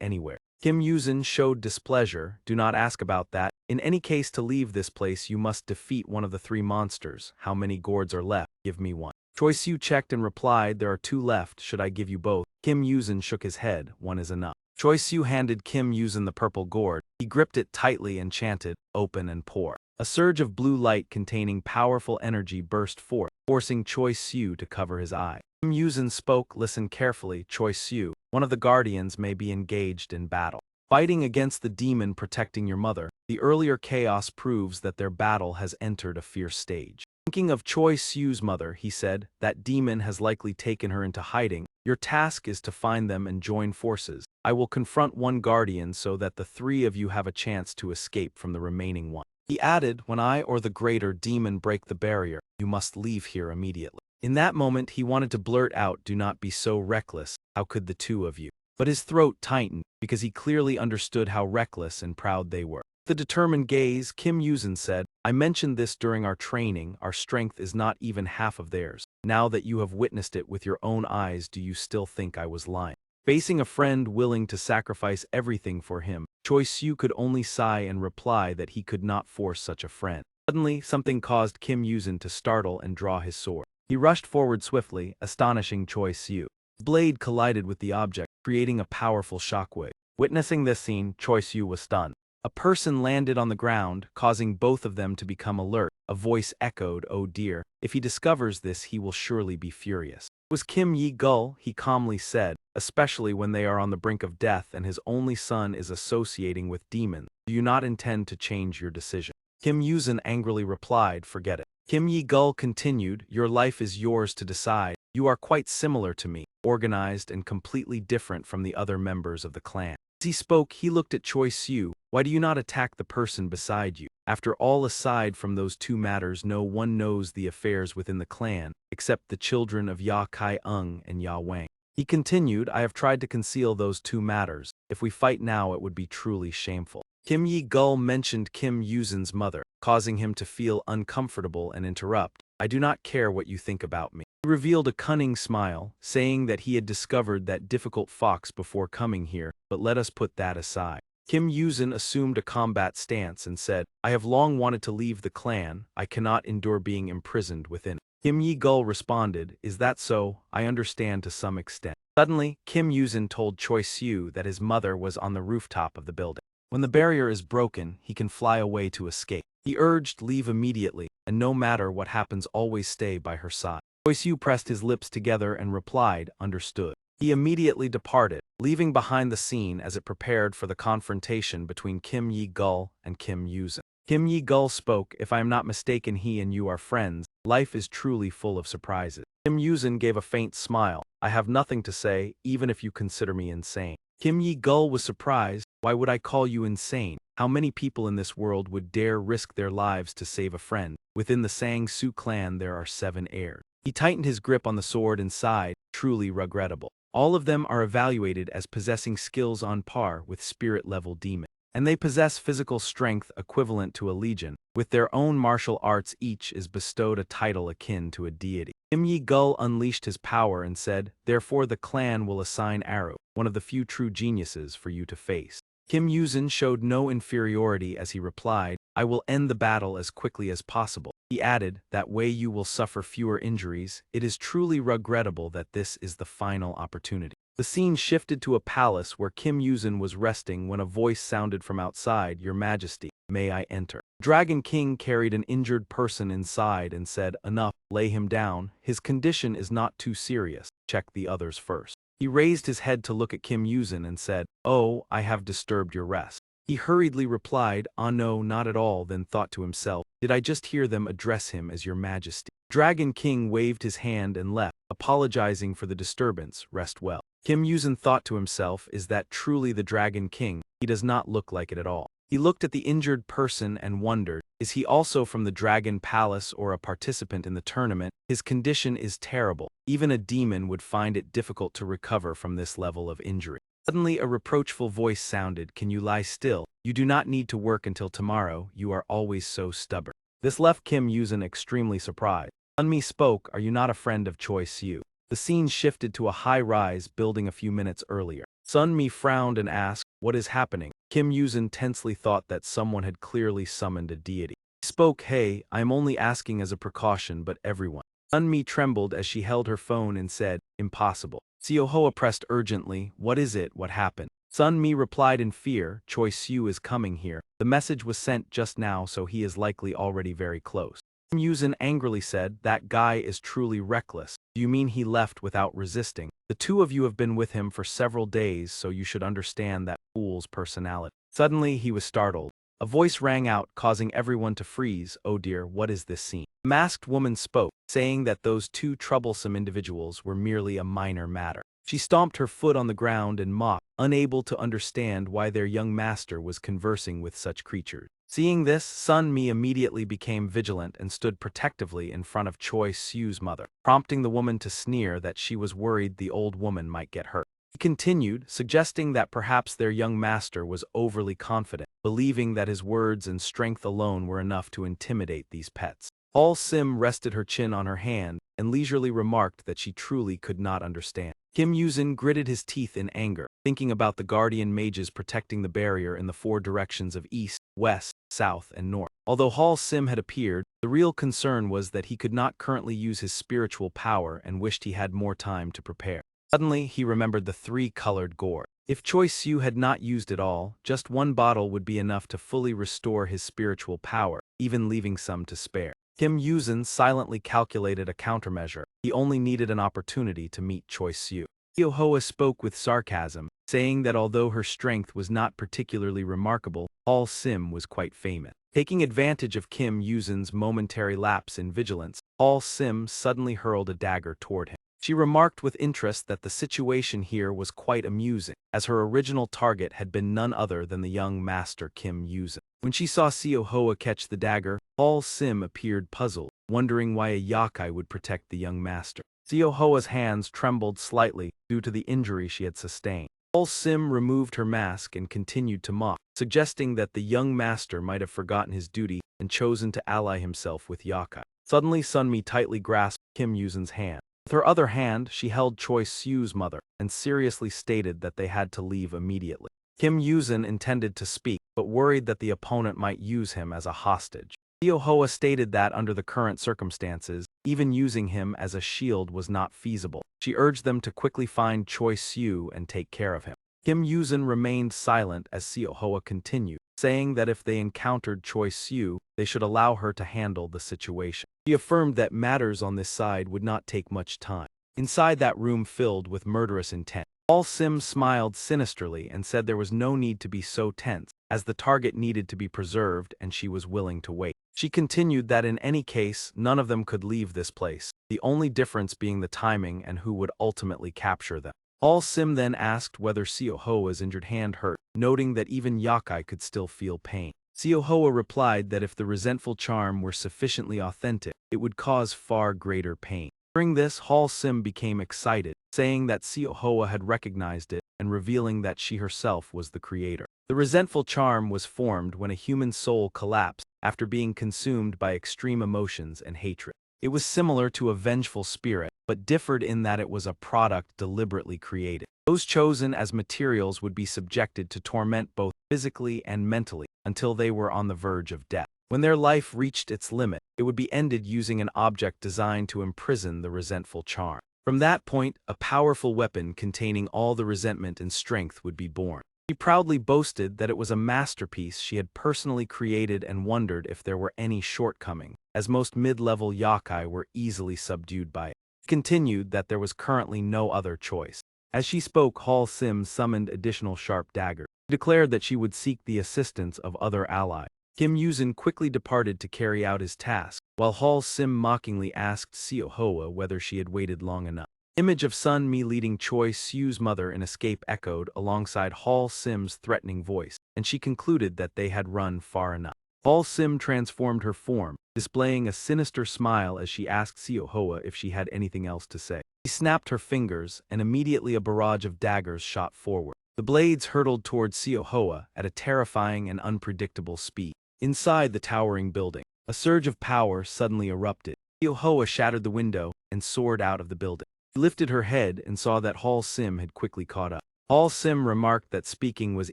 anywhere? Kim Yuzin showed displeasure, do not ask about that. In any case, to leave this place you must defeat one of the 3 monsters. How many gourds are left? Give me one. Choi Soo checked and replied, there are 2 left, should I give you both? Kim Yuzin shook his head, 1 is enough. Choi Soo handed Kim Yuzin the purple gourd. He gripped it tightly and chanted, open and pour. A surge of blue light containing powerful energy burst forth, forcing Choi Soo to cover his eye. Kim Yuzin spoke, listen carefully, Choi Soo, one of the guardians may be engaged in battle. Fighting against the demon protecting your mother, the earlier chaos proves that their battle has entered a fierce stage. Thinking of Choi Soo's mother, he said, that demon has likely taken her into hiding. Your task is to find them and join forces. I will confront one guardian so that the 3 of you have a chance to escape from the remaining one. He added, when I or the greater demon break the barrier, you must leave here immediately. In that moment he wanted to blurt out, do not be so reckless, how could the 2 of you? But his throat tightened, because he clearly understood how reckless and proud they were. With a determined gaze, Kim Yuzin said, I mentioned this during our training, our strength is not even half of theirs. Now that you have witnessed it with your own eyes, do you still think I was lying? Facing a friend willing to sacrifice everything for him, Choi Soo could only sigh and reply that he could not force such a friend. Suddenly, something caused Kim Yuzin to startle and draw his sword. He rushed forward swiftly, astonishing Choi Soo. His blade collided with the object, creating a powerful shockwave. Witnessing this scene, Choi Soo was stunned. A person landed on the ground, causing both of them to become alert. A voice echoed, oh dear, if he discovers this he will surely be furious. It was Kim Yi-gul, he calmly said, especially when they are on the brink of death and his only son is associating with demons. Do you not intend to change your decision? Kim Yuzin angrily replied, forget it. Kim Yi-gul continued, your life is yours to decide. You are quite similar to me, organized and completely different from the other members of the clan. As he spoke, he looked at Choi Soo. Why do you not attack the person beside you? After all, aside from those 2 matters, no one knows the affairs within the clan, except the children of Ya Kai-ung and Ya Wang. He continued, I have tried to conceal those 2 matters. If we fight now, it would be truly shameful. Kim Yi-gul mentioned Kim Yuzin's mother, causing him to feel uncomfortable and interrupt. I do not care what you think about me. He revealed a cunning smile, saying that he had discovered that difficult fox before coming here, but let us put that aside. Kim Yuzin assumed a combat stance and said, I have long wanted to leave the clan, I cannot endure being imprisoned within it. Kim Yi-gul responded, is that so? I understand to some extent. Suddenly, Kim Yuzin told Choi Soo that his mother was on the rooftop of the building. When the barrier is broken, he can fly away to escape. He urged, leave immediately, and no matter what happens always stay by her side. Choi Soo pressed his lips together and replied, understood. He immediately departed, leaving behind the scene as it prepared for the confrontation between Kim Yi-gul and Kim Yuzin. Kim Yi-gul spoke, if I am not mistaken he and you are friends, life is truly full of surprises. Kim Yuzin gave a faint smile, I have nothing to say, even if you consider me insane. Kim Yi-gul was surprised, why would I call you insane? How many people in this world would dare risk their lives to save a friend? Within the Sang-Soo clan there are 7 heirs. He tightened his grip on the sword and sighed, truly regrettable. All of them are evaluated as possessing skills on par with spirit-level demons, and they possess physical strength equivalent to a legion. With their own martial arts each is bestowed a title akin to a deity. Kim Yi-gul unleashed his power and said, therefore the clan will assign Aru, one of the few true geniuses, for you to face. Kim Yuzin showed no inferiority as he replied, I will end the battle as quickly as possible. He added, that way you will suffer fewer injuries. It is truly regrettable that this is the final opportunity. The scene shifted to a palace where Kim Yuzin was resting when a voice sounded from outside, Your Majesty, may I enter? Dragon King carried an injured person inside and said, Enough, lay him down. His condition is not too serious. Check the others first. He raised his head to look at Kim Yuzin and said, Oh, I have disturbed your rest. He hurriedly replied, Ah no, not at all, then thought to himself, Did I just hear them address him as Your Majesty? Dragon King waved his hand and left, apologizing for the disturbance. Rest well. Kim Yuzin thought to himself, Is that truly the Dragon King? He does not look like it at all. He looked at the injured person and wondered, Is he also from the Dragon Palace or a participant in the tournament? His condition is terrible. Even a demon would find it difficult to recover from this level of injury. Suddenly a reproachful voice sounded, Can you lie still? You do not need to work until tomorrow. You are always so stubborn. This left Kim Yuzin extremely surprised. Sunmi spoke, Are you not a friend of Choi Siu? The scene shifted to a high-rise building a few minutes earlier. Sunmi frowned and asked, What is happening? Kim Yuzin tensely thought that someone had clearly summoned a deity. He spoke, Hey, I am only asking as a precaution, but everyone. Sunmi trembled as she held her phone and said, Impossible. Seohoa pressed urgently, What is it? What happened? Sunmi replied in fear, Choi Siu is coming here. The message was sent just now, so he is likely already very close. Kim Yuzin angrily said, That guy is truly reckless. Do you mean he left without resisting? The two of you have been with him for several days, so you should understand that fool's personality. Suddenly he was startled. A voice rang out, causing everyone to freeze. Oh dear, what is this scene? A masked woman spoke, saying that those two troublesome individuals were merely a minor matter. She stomped her foot on the ground and mocked, unable to understand why their young master was conversing with such creatures. Seeing this, Sunmi immediately became vigilant and stood protectively in front of Choi Siu's mother, prompting the woman to sneer that she was worried the old woman might get hurt. He continued, suggesting that perhaps their young master was overly confident, believing that his words and strength alone were enough to intimidate these pets. All Sim rested her chin on her hand and leisurely remarked that she truly could not understand. Kim Yuzin gritted his teeth in anger, thinking about the guardian mages protecting the barrier in the four directions of east, west, south, and north. Although Hall Sim had appeared, the real concern was that he could not currently use his spiritual power and wished he had more time to prepare. Suddenly, he remembered the three-colored gourd. If Choi Siu had not used it all, just one bottle would be enough to fully restore his spiritual power, even leaving some to spare. Kim Yuzin silently calculated a countermeasure. He only needed an opportunity to meet Choi Siu. Seohoa spoke with sarcasm, saying that although her strength was not particularly remarkable, Hall Sim was quite famous. Taking advantage of Kim Yuzin's momentary lapse in vigilance, Hall Sim suddenly hurled a dagger toward him. She remarked with interest that the situation here was quite amusing, as her original target had been none other than the young master Kim Yuzin. When she saw Seohoa catch the dagger, Hall Sim appeared puzzled, wondering why a yakai would protect the young master. Seohoa's hands trembled slightly due to the injury she had sustained. Hall Sim removed her mask and continued to mock, suggesting that the young master might have forgotten his duty and chosen to ally himself with yakai. Suddenly Sunmi tightly grasped Kim Yuzin's hand. With her other hand, she held Choi Siu's mother and seriously stated that they had to leave immediately. Kim Yuzin intended to speak, but worried that the opponent might use him as a hostage. Seohoa stated that under the current circumstances, even using him as a shield was not feasible. She urged them to quickly find Choi Siu and take care of him. Kim Yuzin remained silent as Seohoa continued, saying that if they encountered Choi Siu, they should allow her to handle the situation. She affirmed that matters on this side would not take much time. Inside that room filled with murderous intent, Hall Sim smiled sinisterly and said there was no need to be so tense, as the target needed to be preserved and she was willing to wait. She continued that in any case, none of them could leave this place, the only difference being the timing and who would ultimately capture them. Hall Sim then asked whether Seohoa's injured hand hurt, noting that even yakai could still feel pain. Seohoa replied that if the resentful charm were sufficiently authentic, it would cause far greater pain. During this, Hall Sim became excited, saying that Seohoa had recognized it and revealing that she herself was the creator. The resentful charm was formed when a human soul collapsed after being consumed by extreme emotions and hatred. It was similar to a vengeful spirit, but differed in that it was a product deliberately created. Those chosen as materials would be subjected to torment both physically and mentally, until they were on the verge of death. When their life reached its limit, it would be ended using an object designed to imprison the resentful charm. From that point, a powerful weapon containing all the resentment and strength would be born. She proudly boasted that it was a masterpiece she had personally created and wondered if there were any shortcomings, as most mid-level yokai were easily subdued by it. She continued that there was currently no other choice. As she spoke, Hall Sim summoned additional sharp daggers. She declared that she would seek the assistance of other allies. Kim Yuzin quickly departed to carry out his task, while Hall Sim mockingly asked Seo Hoa whether she had waited long enough. Image of Sun Mi leading Choi Sue's mother in escape echoed alongside Hall Sim's threatening voice, and she concluded that they had run far enough. Hall Sim transformed her form, displaying a sinister smile as she asked Seo Hoa if she had anything else to say. She snapped her fingers, and immediately a barrage of daggers shot forward. The blades hurtled towards Seo Hoa at a terrifying and unpredictable speed. Inside the towering building, a surge of power suddenly erupted. Seo Hoa shattered the window and soared out of the building. She lifted her head and saw that Hall Sim had quickly caught up. Hall Sim remarked that speaking was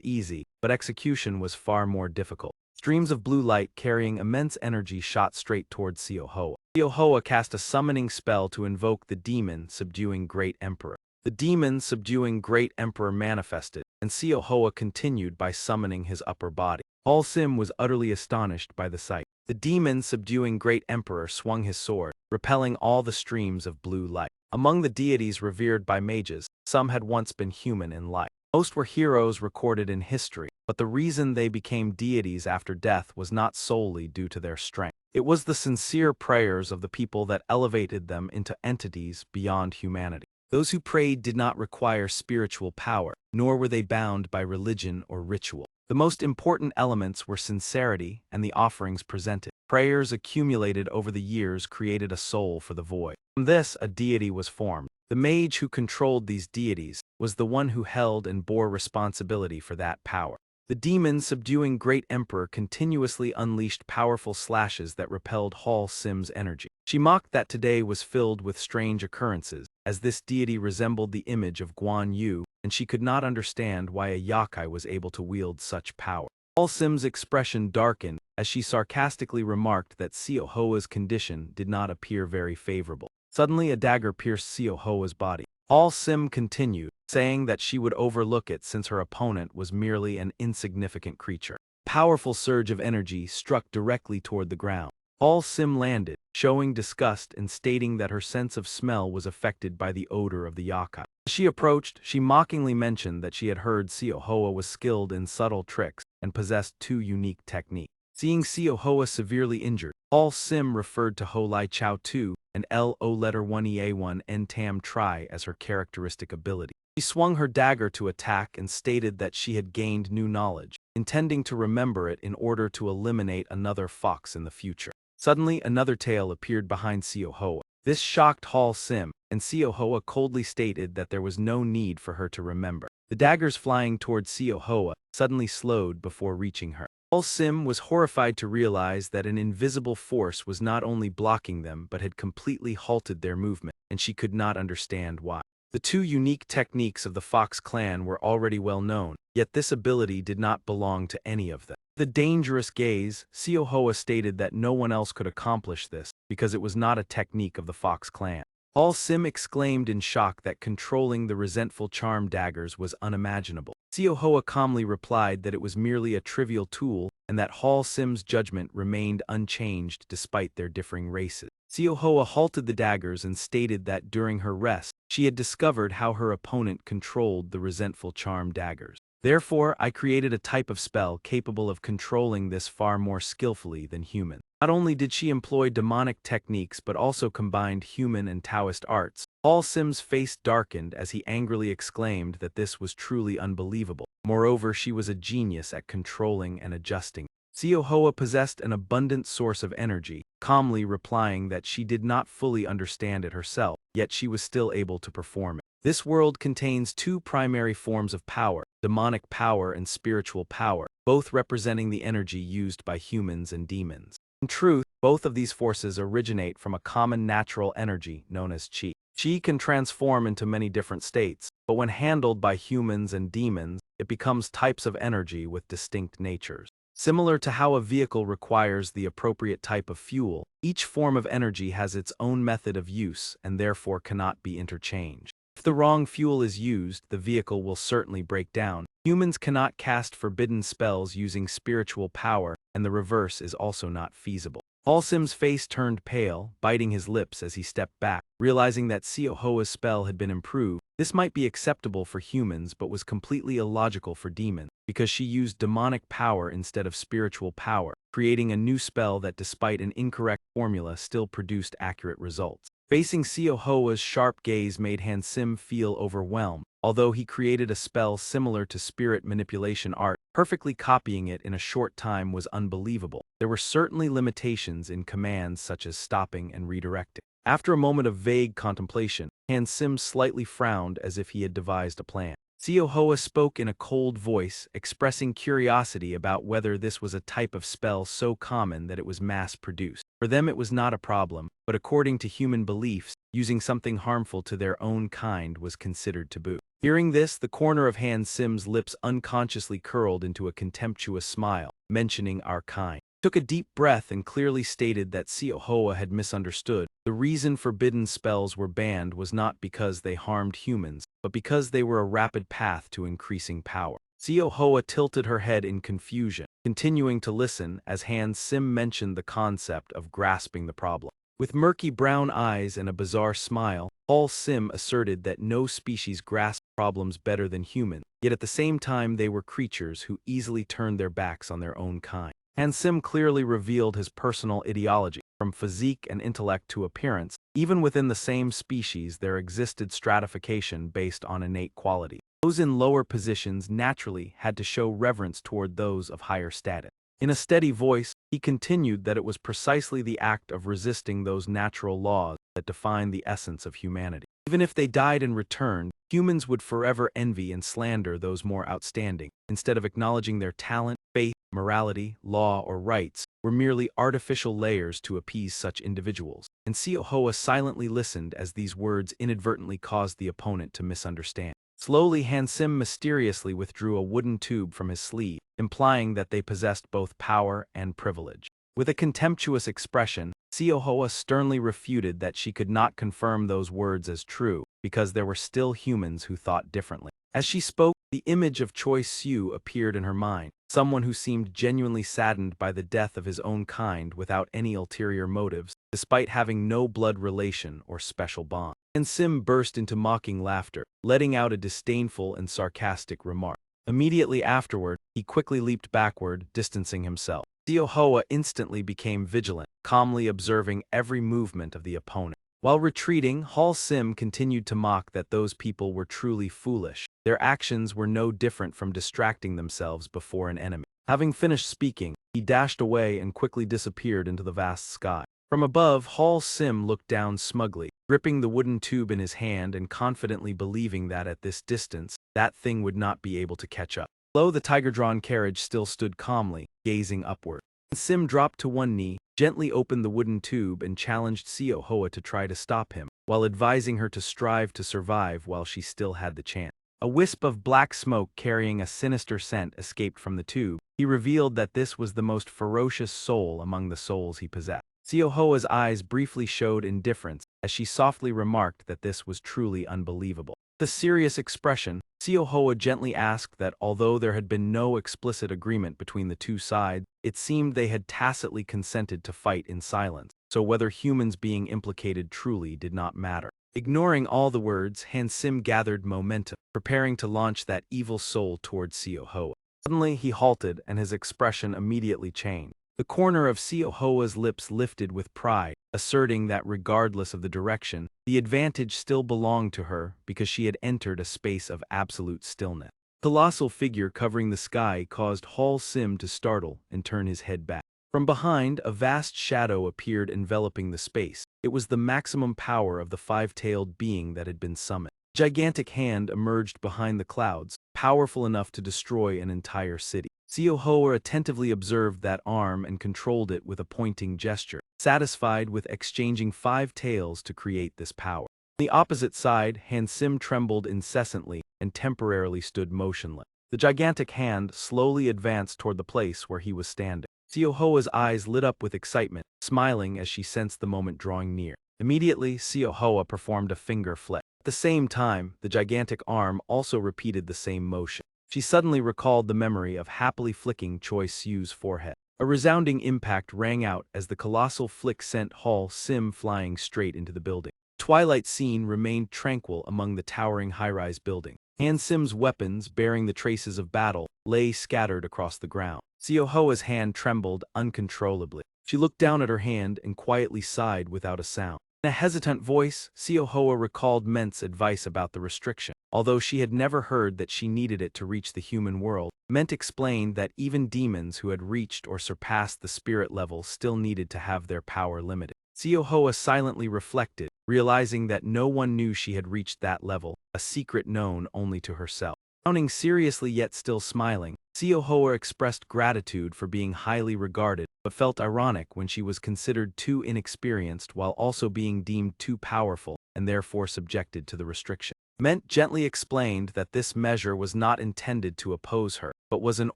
easy, but execution was far more difficult. Streams of blue light carrying immense energy shot straight towards Seo Hoa. Seo Hoa cast a summoning spell to invoke the demon subduing Great Emperor. The demon subduing Great Emperor manifested, and Seo Hoa continued by summoning his upper body. Hall Sim was utterly astonished by the sight. The demon subduing Great Emperor swung his sword, repelling all the streams of blue light. Among the deities revered by mages, some had once been human in life. Most were heroes recorded in history, but the reason they became deities after death was not solely due to their strength. It was the sincere prayers of the people that elevated them into entities beyond humanity. Those who prayed did not require spiritual power, nor were they bound by religion or ritual. The most important elements were sincerity and the offerings presented. Prayers accumulated over the years created a soul for the void. From this, a deity was formed. The mage who controlled these deities was the one who held and bore responsibility for that power. The demon subduing Great Emperor continuously unleashed powerful slashes that repelled Hall Sim's energy. She mocked that today was filled with strange occurrences, as this deity resembled the image of Guan Yu, and she could not understand why a yokai was able to wield such power. Hall Sim's expression darkened as she sarcastically remarked that Seo Hoa's condition did not appear very favorable. Suddenly a dagger pierced Seo Hoa's body. Hall Sim continued, saying that she would overlook it since her opponent was merely an insignificant creature. A powerful surge of energy struck directly toward the ground. Hall Sim landed, showing disgust and stating that her sense of smell was affected by the odor of the yokai. As she approached, she mockingly mentioned that she had heard Seo Hoa was skilled in subtle tricks and possessed 2 unique techniques. Seeing Seo Hoa severely injured, Hall Sim referred to Ho Lai Chao 2 and Lo letter 1ea1 N Tam Tri as her characteristic ability. She swung her dagger to attack and stated that she had gained new knowledge, intending to remember it in order to eliminate another fox in the future. Suddenly, another tail appeared behind Seo Hoa. This shocked Hall Sim, and Seo Hoa coldly stated that there was no need for her to remember. The daggers flying towards Seo Hoa suddenly slowed before reaching her. Hall Sim was horrified to realize that an invisible force was not only blocking them but had completely halted their movement, and she could not understand why. The 2 unique techniques of the Fox clan were already well known, yet this ability did not belong to any of them. The dangerous gaze, Seo Hoa stated that no one else could accomplish this because it was not a technique of the Fox clan. Hall Sim exclaimed in shock that controlling the resentful charm daggers was unimaginable. Seo Hoa calmly replied that it was merely a trivial tool and that Hall Sim's judgment remained unchanged despite their differing races. Seo Hoa halted the daggers and stated that during her rest, she had discovered how her opponent controlled the resentful charm daggers. Therefore, I created a type of spell capable of controlling this far more skillfully than human. Not only did she employ demonic techniques but also combined human and Taoist arts. Hall Sim's face darkened as he angrily exclaimed that this was truly unbelievable. Moreover, she was a genius at controlling and adjusting. Seo Hoa possessed an abundant source of energy, calmly replying that she did not fully understand it herself, yet she was still able to perform it. This world contains 2 primary forms of power, demonic power and spiritual power, both representing the energy used by humans and demons. In truth, both of these forces originate from a common natural energy known as Qi. Qi can transform into many different states, but when handled by humans and demons, it becomes types of energy with distinct natures. Similar to how a vehicle requires the appropriate type of fuel, each form of energy has its own method of use and therefore cannot be interchanged. If the wrong fuel is used, the vehicle will certainly break down. Humans cannot cast forbidden spells using spiritual power, and the reverse is also not feasible. Halsim's face turned pale, biting his lips as he stepped back, realizing that Siohoa's spell had been improved. This might be acceptable for humans but was completely illogical for demons, because she used demonic power instead of spiritual power, creating a new spell that despite an incorrect formula still produced accurate results. Facing Siohoa's sharp gaze made Hansim feel overwhelmed. Although he created a spell similar to spirit manipulation art, perfectly copying it in a short time was unbelievable. There were certainly limitations in commands such as stopping and redirecting. After a moment of vague contemplation, Hansim slightly frowned as if he had devised a plan. Siohoa spoke in a cold voice, expressing curiosity about whether this was a type of spell so common that it was mass-produced. For them it was not a problem, but according to human beliefs, using something harmful to their own kind was considered taboo. Hearing this, the corner of Hansim's lips unconsciously curled into a contemptuous smile, mentioning our kind. He took a deep breath and clearly stated that Siohoa had misunderstood. The reason forbidden spells were banned was not because they harmed humans, but because they were a rapid path to increasing power. Siohoa tilted her head in confusion, continuing to listen as Hansim mentioned the concept of grasping the problem. With murky brown eyes and a bizarre smile, Halsim asserted that no species grasped problems better than humans, yet at the same time they were creatures who easily turned their backs on their own kind. Hansim clearly revealed his personal ideology. From physique and intellect to appearance, even within the same species there existed stratification based on innate quality. Those in lower positions naturally had to show reverence toward those of higher status. In a steady voice, he continued that it was precisely the act of resisting those natural laws that define the essence of humanity. Even if they died and returned, humans would forever envy and slander those more outstanding, instead of acknowledging their talent, faith, morality, law, or rights, were merely artificial layers to appease such individuals. And Siohoa silently listened as these words inadvertently caused the opponent to misunderstand. Slowly, Hansim mysteriously withdrew a wooden tube from his sleeve, implying that they possessed both power and privilege. With a contemptuous expression, Siohoa sternly refuted that she could not confirm those words as true, because there were still humans who thought differently. As she spoke, the image of Choi Siu appeared in her mind, someone who seemed genuinely saddened by the death of his own kind without any ulterior motives, despite having no blood relation or special bond. Hansim burst into mocking laughter, letting out a disdainful and sarcastic remark. Immediately afterward, he quickly leaped backward, distancing himself. Siohoa instantly became vigilant, calmly observing every movement of the opponent. While retreating, Halsim continued to mock that those people were truly foolish. Their actions were no different from distracting themselves before an enemy. Having finished speaking, he dashed away and quickly disappeared into the vast sky. From above, Halsim looked down smugly, gripping the wooden tube in his hand and confidently believing that at this distance, that thing would not be able to catch up. Below, the tiger-drawn carriage still stood calmly, gazing upward. Sim dropped to one knee, gently opened the wooden tube and challenged Siohoa to try to stop him, while advising her to strive to survive while she still had the chance. A wisp of black smoke carrying a sinister scent escaped from the tube. He revealed that this was the most ferocious soul among the souls he possessed. Siohoa's eyes briefly showed indifference as she softly remarked that this was truly unbelievable. With a serious expression, Siohoa gently asked that although there had been no explicit agreement between the two sides, it seemed they had tacitly consented to fight in silence, so whether humans being implicated truly did not matter. Ignoring all the words, Hansim gathered momentum, preparing to launch that evil soul toward Siohoa. Suddenly he halted and his expression immediately changed. The corner of Siohoa's lips lifted with pride, asserting that regardless of the direction, the advantage still belonged to her because she had entered a space of absolute stillness. The colossal figure covering the sky caused Halsim to startle and turn his head back. From behind, a vast shadow appeared enveloping the space. It was the maximum power of the five-tailed being that had been summoned. A gigantic hand emerged behind the clouds, powerful enough to destroy an entire city. Siohoa attentively observed that arm and controlled it with a pointing gesture, satisfied with exchanging 5 tails to create this power. On the opposite side, Hansim trembled incessantly and temporarily stood motionless. The gigantic hand slowly advanced toward the place where he was standing. Siohoa's eyes lit up with excitement, smiling as she sensed the moment drawing near. Immediately, Siohoa performed a finger flick. At the same time, the gigantic arm also repeated the same motion. She suddenly recalled the memory of happily flicking Choi Siu's forehead. A resounding impact rang out as the colossal flick sent Hall Sim flying straight into the building. The twilight scene remained tranquil among the towering high-rise building. Han Sim's weapons, bearing the traces of battle, lay scattered across the ground. Siohoa's hand trembled uncontrollably. She looked down at her hand and quietly sighed without a sound. In a hesitant voice, Siohoa recalled Ment's advice about the restriction. Although she had never heard that she needed it to reach the human world, Ment explained that even demons who had reached or surpassed the spirit level still needed to have their power limited. Siohoa silently reflected, realizing that no one knew she had reached that level, a secret known only to herself. Frowning seriously yet still smiling, Siohoa expressed gratitude for being highly regarded, but felt ironic when she was considered too inexperienced while also being deemed too powerful and therefore subjected to the restriction. Ment gently explained that this measure was not intended to oppose her, but was an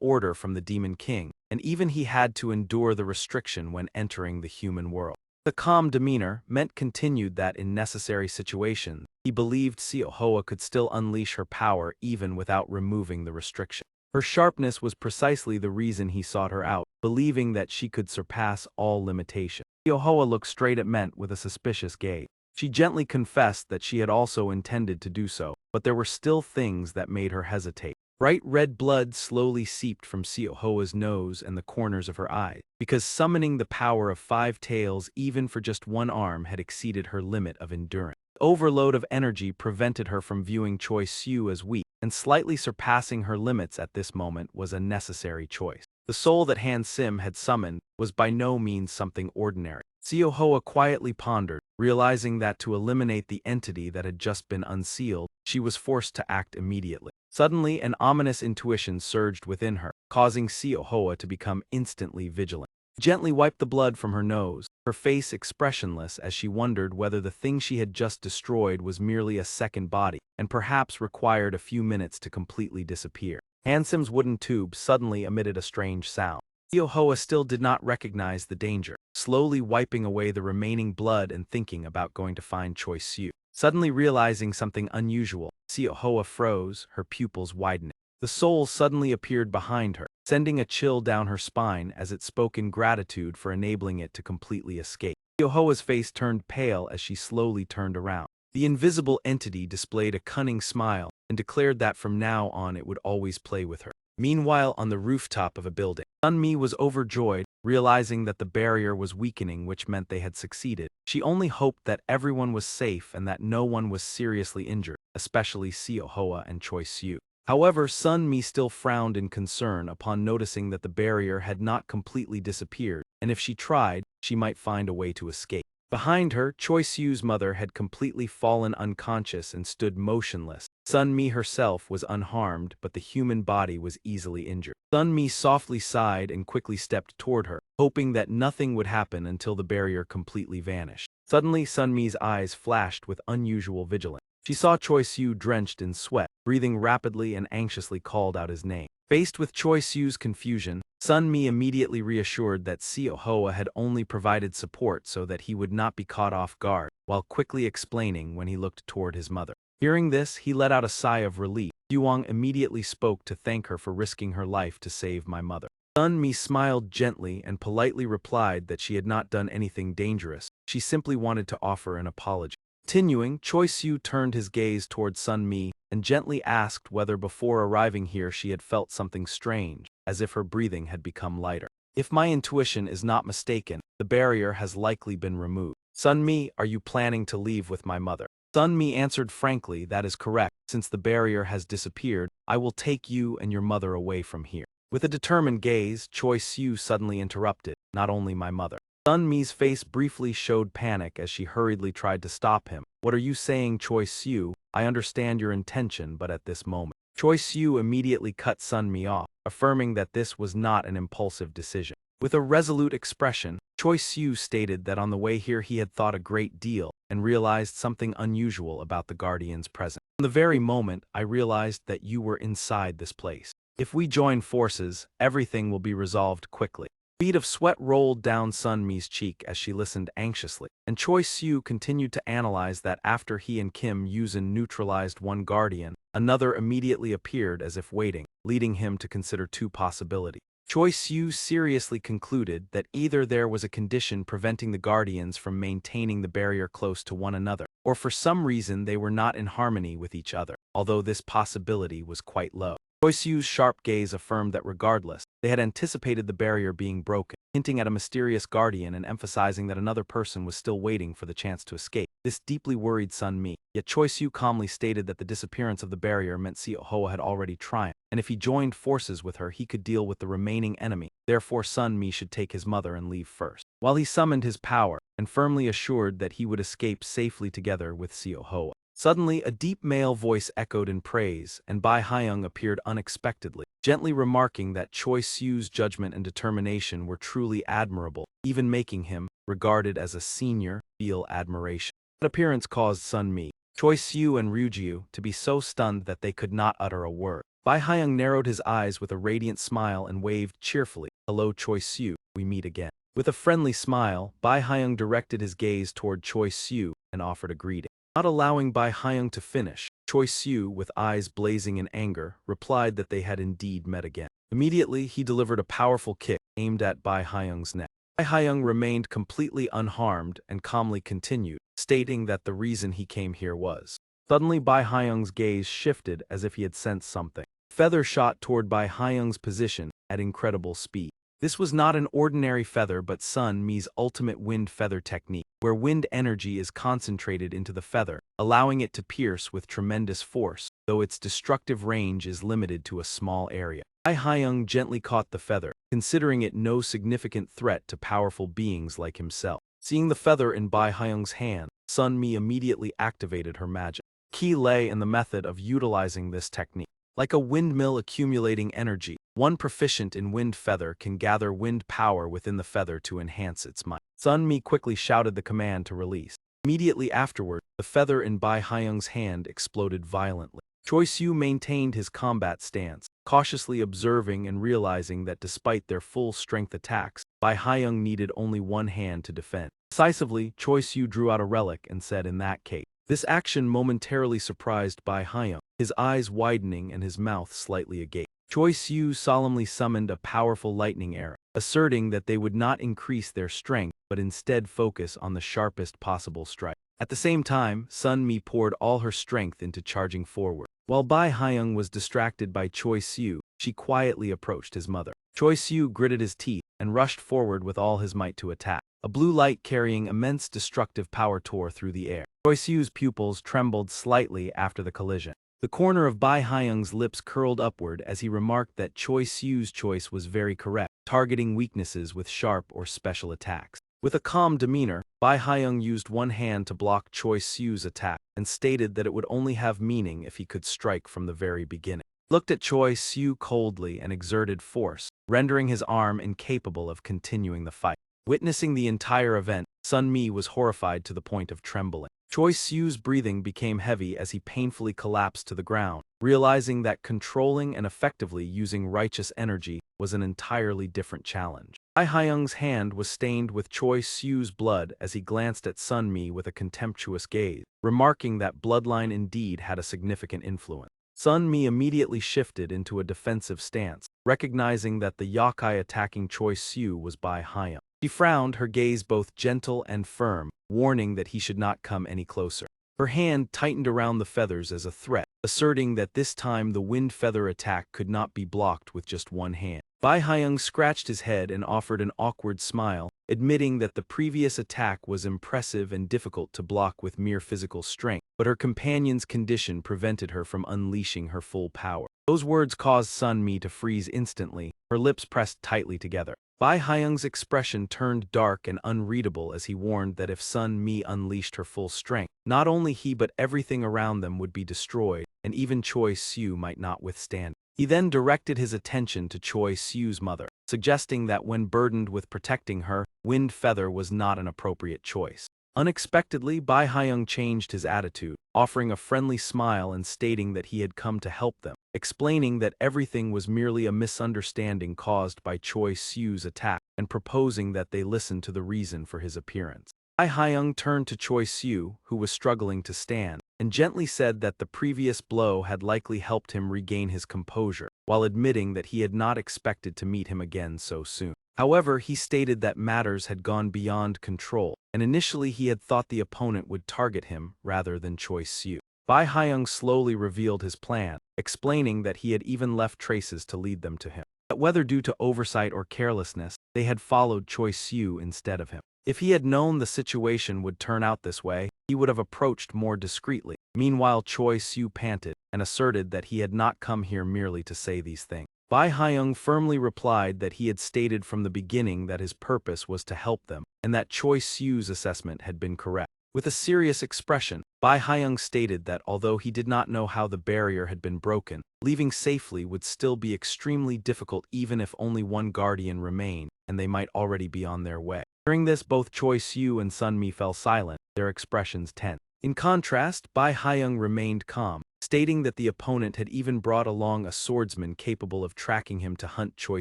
order from the Demon King, and even he had to endure the restriction when entering the human world. With a calm demeanor, Ment continued that in necessary situations, he believed Siohoa could still unleash her power even without removing the restriction. Her sharpness was precisely the reason he sought her out, believing that she could surpass all limitation. Siohoa looked straight at Ment with a suspicious gaze. She gently confessed that she had also intended to do so, but there were still things that made her hesitate. Bright red blood slowly seeped from Siohoa's nose and the corners of her eyes, because summoning the power of 5 tails even for just one arm had exceeded her limit of endurance. The overload of energy prevented her from viewing Choi Siu as weak, and slightly surpassing her limits at this moment was a necessary choice. The soul that Han Sim had summoned was by no means something ordinary. Siohoa quietly pondered, realizing that to eliminate the entity that had just been unsealed, she was forced to act immediately. Suddenly, an ominous intuition surged within her, causing Siohoa to become instantly vigilant. She gently wiped the blood from her nose, her face expressionless as she wondered whether the thing she had just destroyed was merely a second body, and perhaps required a few minutes to completely disappear. Han Sim's wooden tube suddenly emitted a strange sound. Siohoa still did not recognize the danger, slowly wiping away the remaining blood and thinking about going to find Choi Siu. Suddenly realizing something unusual, Siohoa froze, her pupils widening. The soul suddenly appeared behind her, sending a chill down her spine as it spoke in gratitude for enabling it to completely escape. Siohoa's face turned pale as she slowly turned around. The invisible entity displayed a cunning smile and declared that from now on it would always play with her. Meanwhile, on the rooftop of a building, Sunmi was overjoyed, realizing that the barrier was weakening, which meant they had succeeded. She only hoped that everyone was safe and that no one was seriously injured, especially Siohoa and Choi Siu. However, Sunmi still frowned in concern upon noticing that the barrier had not completely disappeared, and if she tried, she might find a way to escape. Behind her, Choi Siu's mother had completely fallen unconscious and stood motionless. Sunmi herself was unharmed, but the human body was easily injured. Sunmi softly sighed and quickly stepped toward her, hoping that nothing would happen until the barrier completely vanished. Suddenly, Sunmi's eyes flashed with unusual vigilance. She saw Choi Siu drenched in sweat, breathing rapidly and anxiously called out his name. Faced with Choi Siu's confusion, Sunmi immediately reassured that Siohoa had only provided support so that he would not be caught off guard, while quickly explaining when he looked toward his mother. Hearing this, he let out a sigh of relief. Yuang immediately spoke to thank her for risking her life to save my mother. Sunmi smiled gently and politely replied that she had not done anything dangerous. She simply wanted to offer an apology. Continuing, Choi Siu turned his gaze toward Sunmi and gently asked whether before arriving here she had felt something strange, as if her breathing had become lighter. If my intuition is not mistaken, the barrier has likely been removed. Sunmi, are you planning to leave with my mother? Sunmi answered frankly, that is correct. Since the barrier has disappeared, I will take you and your mother away from here. With a determined gaze, Choi Siu suddenly interrupted, not only my mother. Sunmi's face briefly showed panic as she hurriedly tried to stop him. What are you saying, Choi Siu? I understand your intention, but at this moment. Choi Siu immediately cut Sunmi off, affirming that this was not an impulsive decision. With a resolute expression, Choi Siu stated that on the way here he had thought a great deal and realized something unusual about the Guardian's presence. From the very moment I realized that you were inside this place. If we join forces, everything will be resolved quickly. A bead of sweat rolled down Sun Mi's cheek as she listened anxiously, and Choi Siu continued to analyze that after he and Kim Yuzin neutralized one guardian, another immediately appeared as if waiting, leading him to consider two possibilities. Choi Siu seriously concluded that either there was a condition preventing the guardians from maintaining the barrier close to one another, or for some reason they were not in harmony with each other, although this possibility was quite low. Choi Siu's sharp gaze affirmed that regardless, they had anticipated the barrier being broken, hinting at a mysterious guardian and emphasizing that another person was still waiting for the chance to escape. This deeply worried Sun Mi, yet Choi Siu calmly stated that the disappearance of the barrier meant Yahello had already triumphed, and if he joined forces with her he could deal with the remaining enemy, therefore Sun Mi should take his mother and leave first. While he summoned his power, and firmly assured that he would escape safely together with Yahello. Suddenly, a deep male voice echoed in praise, and Bai Hyung appeared unexpectedly, gently remarking that Choi Siu's judgment and determination were truly admirable, even making him, regarded as a senior, feel admiration. That appearance caused Sun Mi, Choi Siu and Ryujiu to be so stunned that they could not utter a word. Bai Hyung narrowed his eyes with a radiant smile and waved cheerfully, "Hello Choi Siu, we meet again." With a friendly smile, Bai Hyung directed his gaze toward Choi Siu and offered a greeting. Not allowing Bai Hyung to finish, Choi Siu, with eyes blazing in anger, replied that they had indeed met again. Immediately, he delivered a powerful kick aimed at Bai Hyung's neck. Bai Hyung remained completely unharmed and calmly continued, stating that the reason he came here was. Suddenly, Bai Hyung's gaze shifted as if he had sensed something. Feather shot toward Bai Hyung's position at incredible speed. This was not an ordinary feather but Sun Mi's ultimate wind feather technique, where wind energy is concentrated into the feather, allowing it to pierce with tremendous force, though its destructive range is limited to a small area. Bai Hyung gently caught the feather, considering it no significant threat to powerful beings like himself. Seeing the feather in Bai Hyung's hand, Sun Mi immediately activated her magic. Key lay in the method of utilizing this technique. Like a windmill accumulating energy, one proficient in wind feather can gather wind power within the feather to enhance its might. Sun Mi quickly shouted the command to release. Immediately afterward, the feather in Bai Hyung's hand exploded violently. Choi Siu maintained his combat stance, cautiously observing and realizing that despite their full-strength attacks, Bai Hyung needed only one hand to defend. Decisively, Choi Siu drew out a relic and said in that case. This action momentarily surprised Bai Hyung, his eyes widening and his mouth slightly agape. Choi Siu solemnly summoned a powerful lightning arrow, asserting that they would not increase their strength but instead focus on the sharpest possible strike. At the same time, Sun Mi poured all her strength into charging forward. While Bai Hyung was distracted by Choi Siu, she quietly approached his mother. Choi Siu gritted his teeth and rushed forward with all his might to attack. A blue light carrying immense destructive power tore through the air. Choi Siu's pupils trembled slightly after the collision. The corner of Bai Hyung's lips curled upward as he remarked that Choi Siu's choice was very correct, targeting weaknesses with sharp or special attacks. With a calm demeanor, Bai Hyung used one hand to block Choi Siu's attack and stated that it would only have meaning if he could strike from the very beginning. He looked at Choi Siu coldly and exerted force, rendering his arm incapable of continuing the fight. Witnessing the entire event, Sun Mi was horrified to the point of trembling. Choi Siu's breathing became heavy as he painfully collapsed to the ground, realizing that controlling and effectively using righteous energy was an entirely different challenge. Bai Hyung's hand was stained with Choi Siu's blood as he glanced at Sun Mi with a contemptuous gaze, remarking that bloodline indeed had a significant influence. Sun Mi immediately shifted into a defensive stance, recognizing that the yokai attacking Choi Siu was Bai Hyung. She frowned, her gaze both gentle and firm, warning that he should not come any closer. Her hand tightened around the feathers as a threat, asserting that this time the wind feather attack could not be blocked with just one hand. Bai Hyung scratched his head and offered an awkward smile, admitting that the previous attack was impressive and difficult to block with mere physical strength, but her companion's condition prevented her from unleashing her full power. Those words caused Sun Mi to freeze instantly, her lips pressed tightly together. Bai Hyung's expression turned dark and unreadable as he warned that if Sun Mi unleashed her full strength, not only he but everything around them would be destroyed, and even Choi Siu might not withstand. He then directed his attention to Choi Siu's mother, suggesting that when burdened with protecting her, wind feather was not an appropriate choice. Unexpectedly, Bai Hyung changed his attitude, offering a friendly smile and stating that he had come to help them. explaining that everything was merely a misunderstanding caused by Choi Siu's attack, and proposing that they listen to the reason for his appearance. Bai Hyung turned to Choi Siu, who was struggling to stand, and gently said that the previous blow had likely helped him regain his composure, while admitting that he had not expected to meet him again so soon. However, he stated that matters had gone beyond control, and initially he had thought the opponent would target him rather than Choi Siu. Bai Hyung slowly revealed his plan, explaining that he had even left traces to lead them to him. That whether due to oversight or carelessness, they had followed Choi Siu instead of him. If he had known the situation would turn out this way, he would have approached more discreetly. Meanwhile, Choi Siu panted and asserted that he had not come here merely to say these things. Bai Hyung firmly replied that he had stated from the beginning that his purpose was to help them, and that Choi Siu's assessment had been correct. With a serious expression, Bai Hyung stated that although he did not know how the barrier had been broken, leaving safely would still be extremely difficult even if only one guardian remained, and they might already be on their way. Hearing this, both Choi Siu and Sun Mi fell silent, their expressions tense. In contrast, Bai Hyung remained calm, stating that the opponent had even brought along a swordsman capable of tracking him to hunt Choi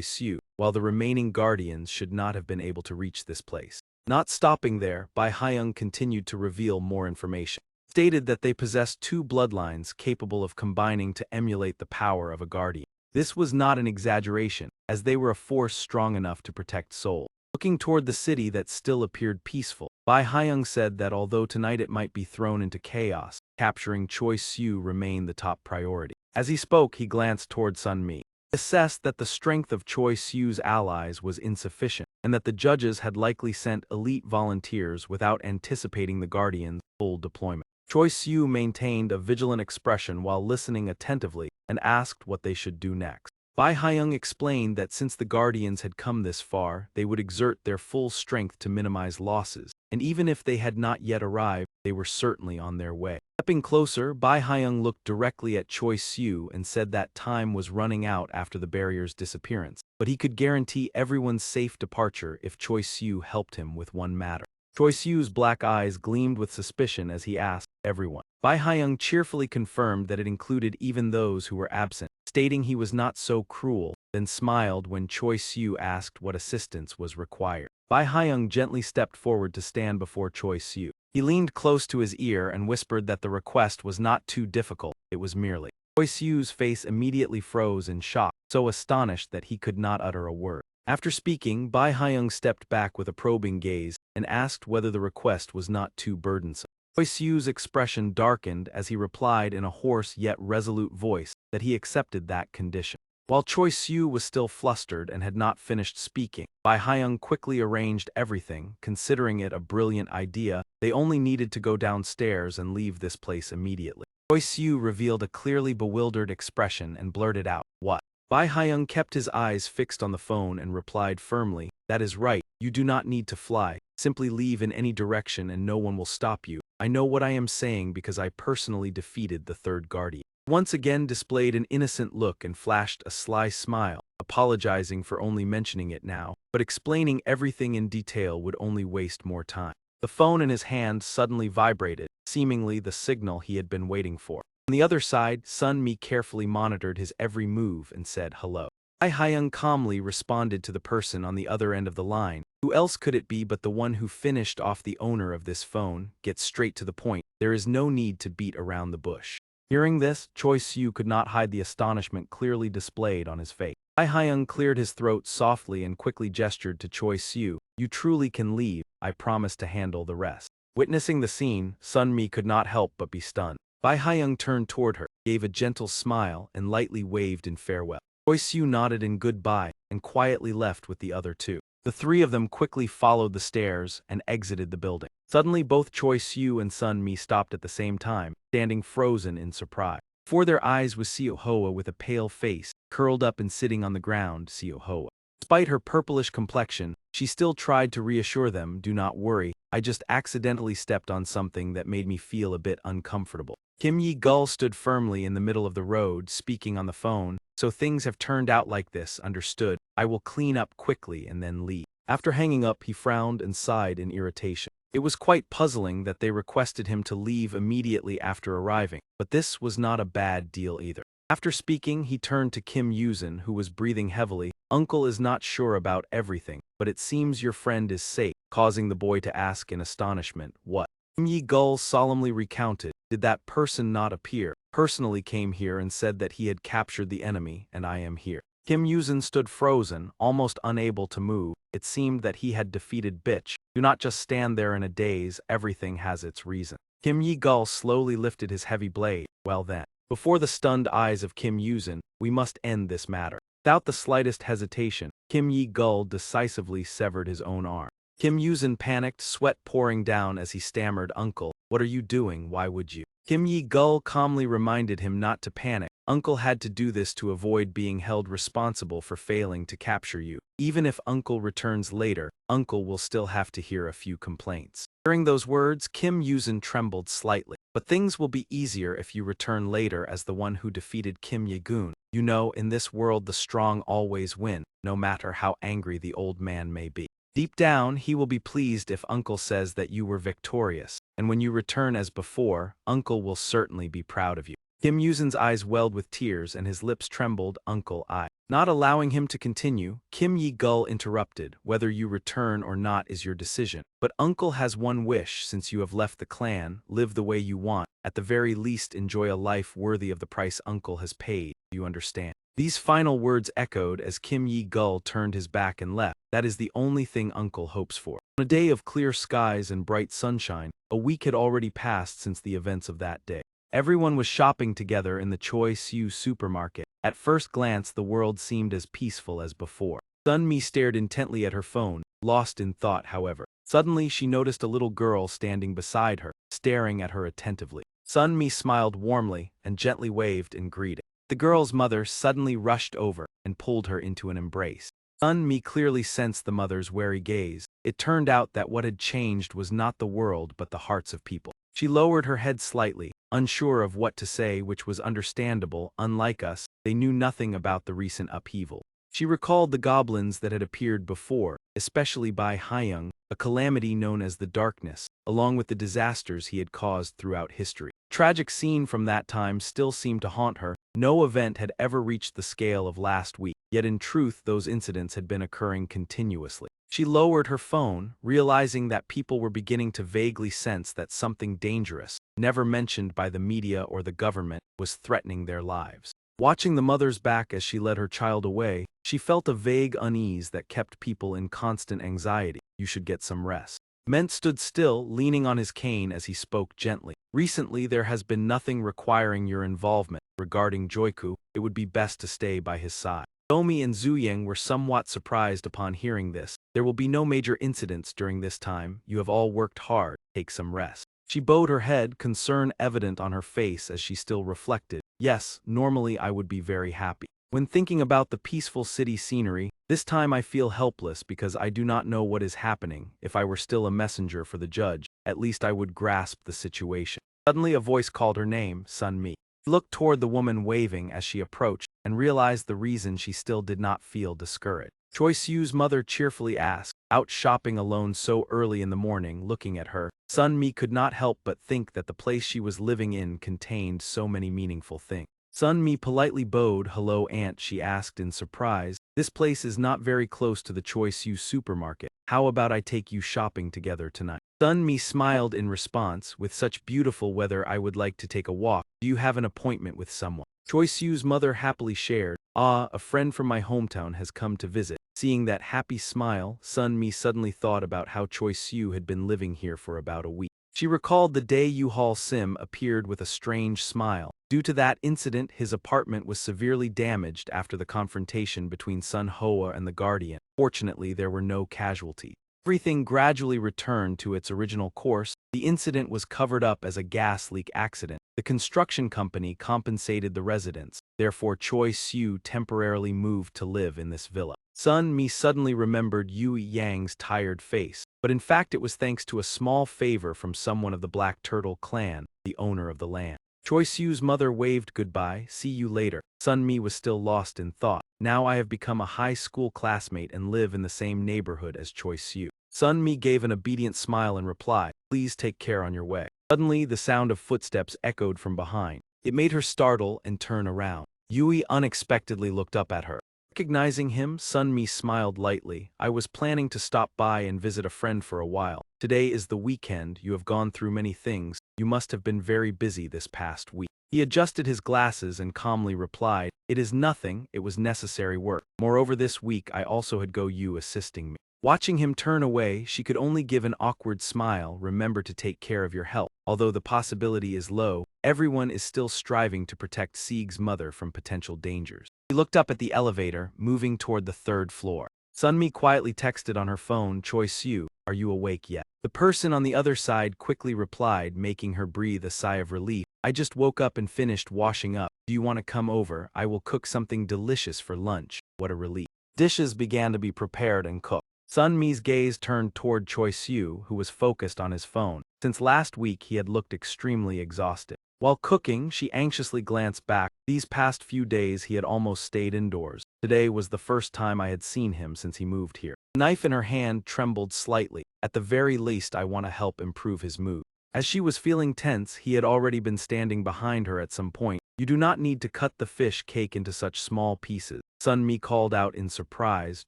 Siu, while the remaining guardians should not have been able to reach this place. Not stopping there, Bai Hyung continued to reveal more information. Stated that they possessed two bloodlines capable of combining to emulate the power of a guardian. This was not an exaggeration, as they were a force strong enough to protect souls. Looking toward the city that still appeared peaceful, Bai Hyung said that although tonight it might be thrown into chaos, capturing Choi Siu remained the top priority. As he spoke, he glanced toward Sun Mi. He assessed that the strength of Choi Siu's allies was insufficient, and that the judges had likely sent elite volunteers without anticipating the Guardians' full deployment. Choi Siu maintained a vigilant expression while listening attentively and asked what they should do next. Bai Hyung explained that since the Guardians had come this far, they would exert their full strength to minimize losses, and even if they had not yet arrived, they were certainly on their way. Stepping closer, Bai Hyung looked directly at Choi Siu and said that time was running out after the barrier's disappearance, but he could guarantee everyone's safe departure if Choi Siu helped him with one matter. Choi Siu's black eyes gleamed with suspicion as he asked everyone. Bai Hyung cheerfully confirmed that it included even those who were absent, stating he was not so cruel, then smiled when Choi Siu asked what assistance was required. Bai Hyung gently stepped forward to stand before Choi Siu. He leaned close to his ear and whispered that the request was not too difficult, it was merely. Choi Siu's face immediately froze in shock, so astonished that he could not utter a word. After speaking, Bai Hyung stepped back with a probing gaze and asked whether the request was not too burdensome. Choi Siu's expression darkened as he replied in a hoarse yet resolute voice that he accepted that condition. While Choi Siu was still flustered and had not finished speaking, Bai Hyung quickly arranged everything, considering it a brilliant idea. They only needed to go downstairs and leave this place immediately. Choi Siu revealed a clearly bewildered expression and blurted out, "What?" Bai Hyung kept his eyes fixed on the phone and replied firmly, "That is right, you do not need to fly, simply leave in any direction and no one will stop you. I know what I am saying because I personally defeated the third guardian." Once again displayed an innocent look and flashed a sly smile, apologizing for only mentioning it now, but explaining everything in detail would only waste more time. The phone in his hand suddenly vibrated, seemingly the signal he had been waiting for. On the other side, Sun Mi carefully monitored his every move and said hello. Bai Hyung calmly responded to the person on the other end of the line. Who else could it be but the one who finished off the owner of this phone? Get straight to the point. There is no need to beat around the bush. Hearing this, Choi Siu could not hide the astonishment clearly displayed on his face. Bai Hyung cleared his throat softly and quickly gestured to Choi Siu. "You truly can leave. I promise to handle the rest." Witnessing the scene, Sun Mi could not help but be stunned. Bai Hyung turned toward her, gave a gentle smile, and lightly waved in farewell. Choi Siu nodded in goodbye and quietly left with the other two. The three of them quickly followed the stairs and exited the building. Suddenly, both Choi Siu and Sun Mi stopped at the same time, standing frozen in surprise. Before their eyes was Seo Hoa with a pale face, curled up and sitting on the ground. Seo Hoa. Despite her purplish complexion, she still tried to reassure them, "Do not worry, I just accidentally stepped on something that made me feel a bit uncomfortable." Kim Yi-gul stood firmly in the middle of the road, speaking on the phone. "So things have turned out like this, understood. I will clean up quickly and then leave." After hanging up, he frowned and sighed in irritation. It was quite puzzling that they requested him to leave immediately after arriving, but this was not a bad deal either. After speaking, he turned to Kim Yuzin, who was breathing heavily. Uncle is not sure about everything, but it seems your friend is safe, causing the boy to ask in astonishment, what? Kim Yi-gul solemnly recounted, did that person not appear? Personally came here and said that he had captured the enemy, and I am here. Kim Yuzin stood frozen, almost unable to move. It seemed that he had defeated Bitch. Do not just stand there in a daze, everything has its reason. Kim Yi-gul slowly lifted his heavy blade. Well then. Before the stunned eyes of Kim Yuzin, we must end this matter. Without the slightest hesitation, Kim Yi-gul decisively severed his own arm. Kim Yuzin panicked, sweat pouring down as he stammered, Uncle, what are you doing, why would you? Kim Yi-gul calmly reminded him not to panic. Uncle had to do this to avoid being held responsible for failing to capture you. Even if Uncle returns later, Uncle will still have to hear a few complaints. Hearing those words, Kim Yuzin trembled slightly. But things will be easier if you return later as the one who defeated Kim Ye-gun. You know, in this world the strong always win, no matter how angry the old man may be. Deep down, he will be pleased if Uncle says that you were victorious, and when you return as before, Uncle will certainly be proud of you. Kim Yuzin's eyes welled with tears and his lips trembled, Uncle, I. Not allowing him to continue, Kim Yi-gul interrupted, whether you return or not is your decision. But Uncle has one wish since you have left the clan, live the way you want, at the very least enjoy a life worthy of the price Uncle has paid, you understand. These final words echoed as Kim Yi-gul turned his back and left. That is the only thing Uncle hopes for. On a day of clear skies and bright sunshine, a week had already passed since the events of that day. Everyone was shopping together in the Choi Siu supermarket. At first glance, the world seemed as peaceful as before. Sun-mi stared intently at her phone, lost in thought however. Suddenly she noticed a little girl standing beside her, staring at her attentively. Sun-mi smiled warmly and gently waved in greeting. The girl's mother suddenly rushed over and pulled her into an embrace. Sun-mi clearly sensed the mother's wary gaze. It turned out that what had changed was not the world but the hearts of people. She lowered her head slightly, unsure of what to say, which was understandable. Unlike us, they knew nothing about the recent upheaval. She recalled the goblins that had appeared before, especially by Hyung, a calamity known as the Darkness, along with the disasters he had caused throughout history. The tragic scene from that time still seemed to haunt her. No event had ever reached the scale of last week, yet in truth those incidents had been occurring continuously. She lowered her phone, realizing that people were beginning to vaguely sense that something dangerous, never mentioned by the media or the government, was threatening their lives. Watching the mother's back as she led her child away, she felt a vague unease that kept people in constant anxiety. You should get some rest. Ment stood still, leaning on his cane as he spoke gently. Recently there has been nothing requiring your involvement. Regarding Joiku, it would be best to stay by his side. Domi and Zuyang were somewhat surprised upon hearing this. There will be no major incidents during this time. You have all worked hard. Take some rest. She bowed her head, concern evident on her face as she still reflected. Yes, normally I would be very happy. When thinking about the peaceful city scenery, this time I feel helpless because I do not know what is happening. If I were still a messenger for the judge, at least I would grasp the situation. Suddenly a voice called her name, Sun-mi. She looked toward the woman waving as she approached and realized the reason she still did not feel discouraged. Choi Siu's mother cheerfully asked, out shopping alone so early in the morning. Looking at her, Sun-mi could not help but think that the place she was living in contained so many meaningful things. Sun-mi politely bowed. Hello aunt, she asked in surprise. This place is not very close to the Choi Siu supermarket. How about I take you shopping together tonight? Sun-mi smiled in response. With such beautiful weather I would like to take a walk. Do you have an appointment with someone? Choi Siu's mother happily shared. Ah, a friend from my hometown has come to visit. Seeing that happy smile, Sun-mi suddenly thought about how Choi Siu had been living here for about a week. She recalled the day Yu-Hal Sim appeared with a strange smile. Due to that incident, his apartment was severely damaged after the confrontation between Sun Hoa and the Guardian. Fortunately, there were no casualties. Everything gradually returned to its original course. The incident was covered up as a gas leak accident. The construction company compensated the residents. Therefore, Choi Siu temporarily moved to live in this villa. Sun-mi suddenly remembered Yu Yang's tired face, but in fact it was thanks to a small favor from someone of the Black Turtle clan, the owner of the land. Choi Siu's mother waved goodbye. See you later. Sun-mi was still lost in thought. Now I have become a high school classmate and live in the same neighborhood as Choi Siu. Sun-mi gave an obedient smile and replied, please take care on your way. Suddenly the sound of footsteps echoed from behind. It made her startle and turn around. Yui unexpectedly looked up at her. Recognizing him, Sunmi smiled lightly. I was planning to stop by and visit a friend for a while. Today is the weekend, you have gone through many things, you must have been very busy this past week. He adjusted his glasses and calmly replied, it is nothing, it was necessary work. Moreover, this week I also had you assisting me. Watching him turn away, she could only give an awkward smile. Remember to take care of your health. Although the possibility is low, everyone is still striving to protect Sieg's mother from potential dangers. He looked up at the elevator, moving toward the 3rd floor. Sunmi quietly texted on her phone, Choi Soo, are you awake yet? The person on the other side quickly replied, making her breathe a sigh of relief. I just woke up and finished washing up. Do you want to come over? I will cook something delicious for lunch. What a relief. Dishes began to be prepared and cooked. Sunmi's gaze turned toward Choi Soo, who was focused on his phone. Since last week he had looked extremely exhausted. While cooking, she anxiously glanced back. These past few days he had almost stayed indoors. Today was the first time I had seen him since he moved here. The knife in her hand trembled slightly. At the very least, I want to help improve his mood. As she was feeling tense, he had already been standing behind her at some point. You do not need to cut the fish cake into such small pieces. Sunmi called out in surprise,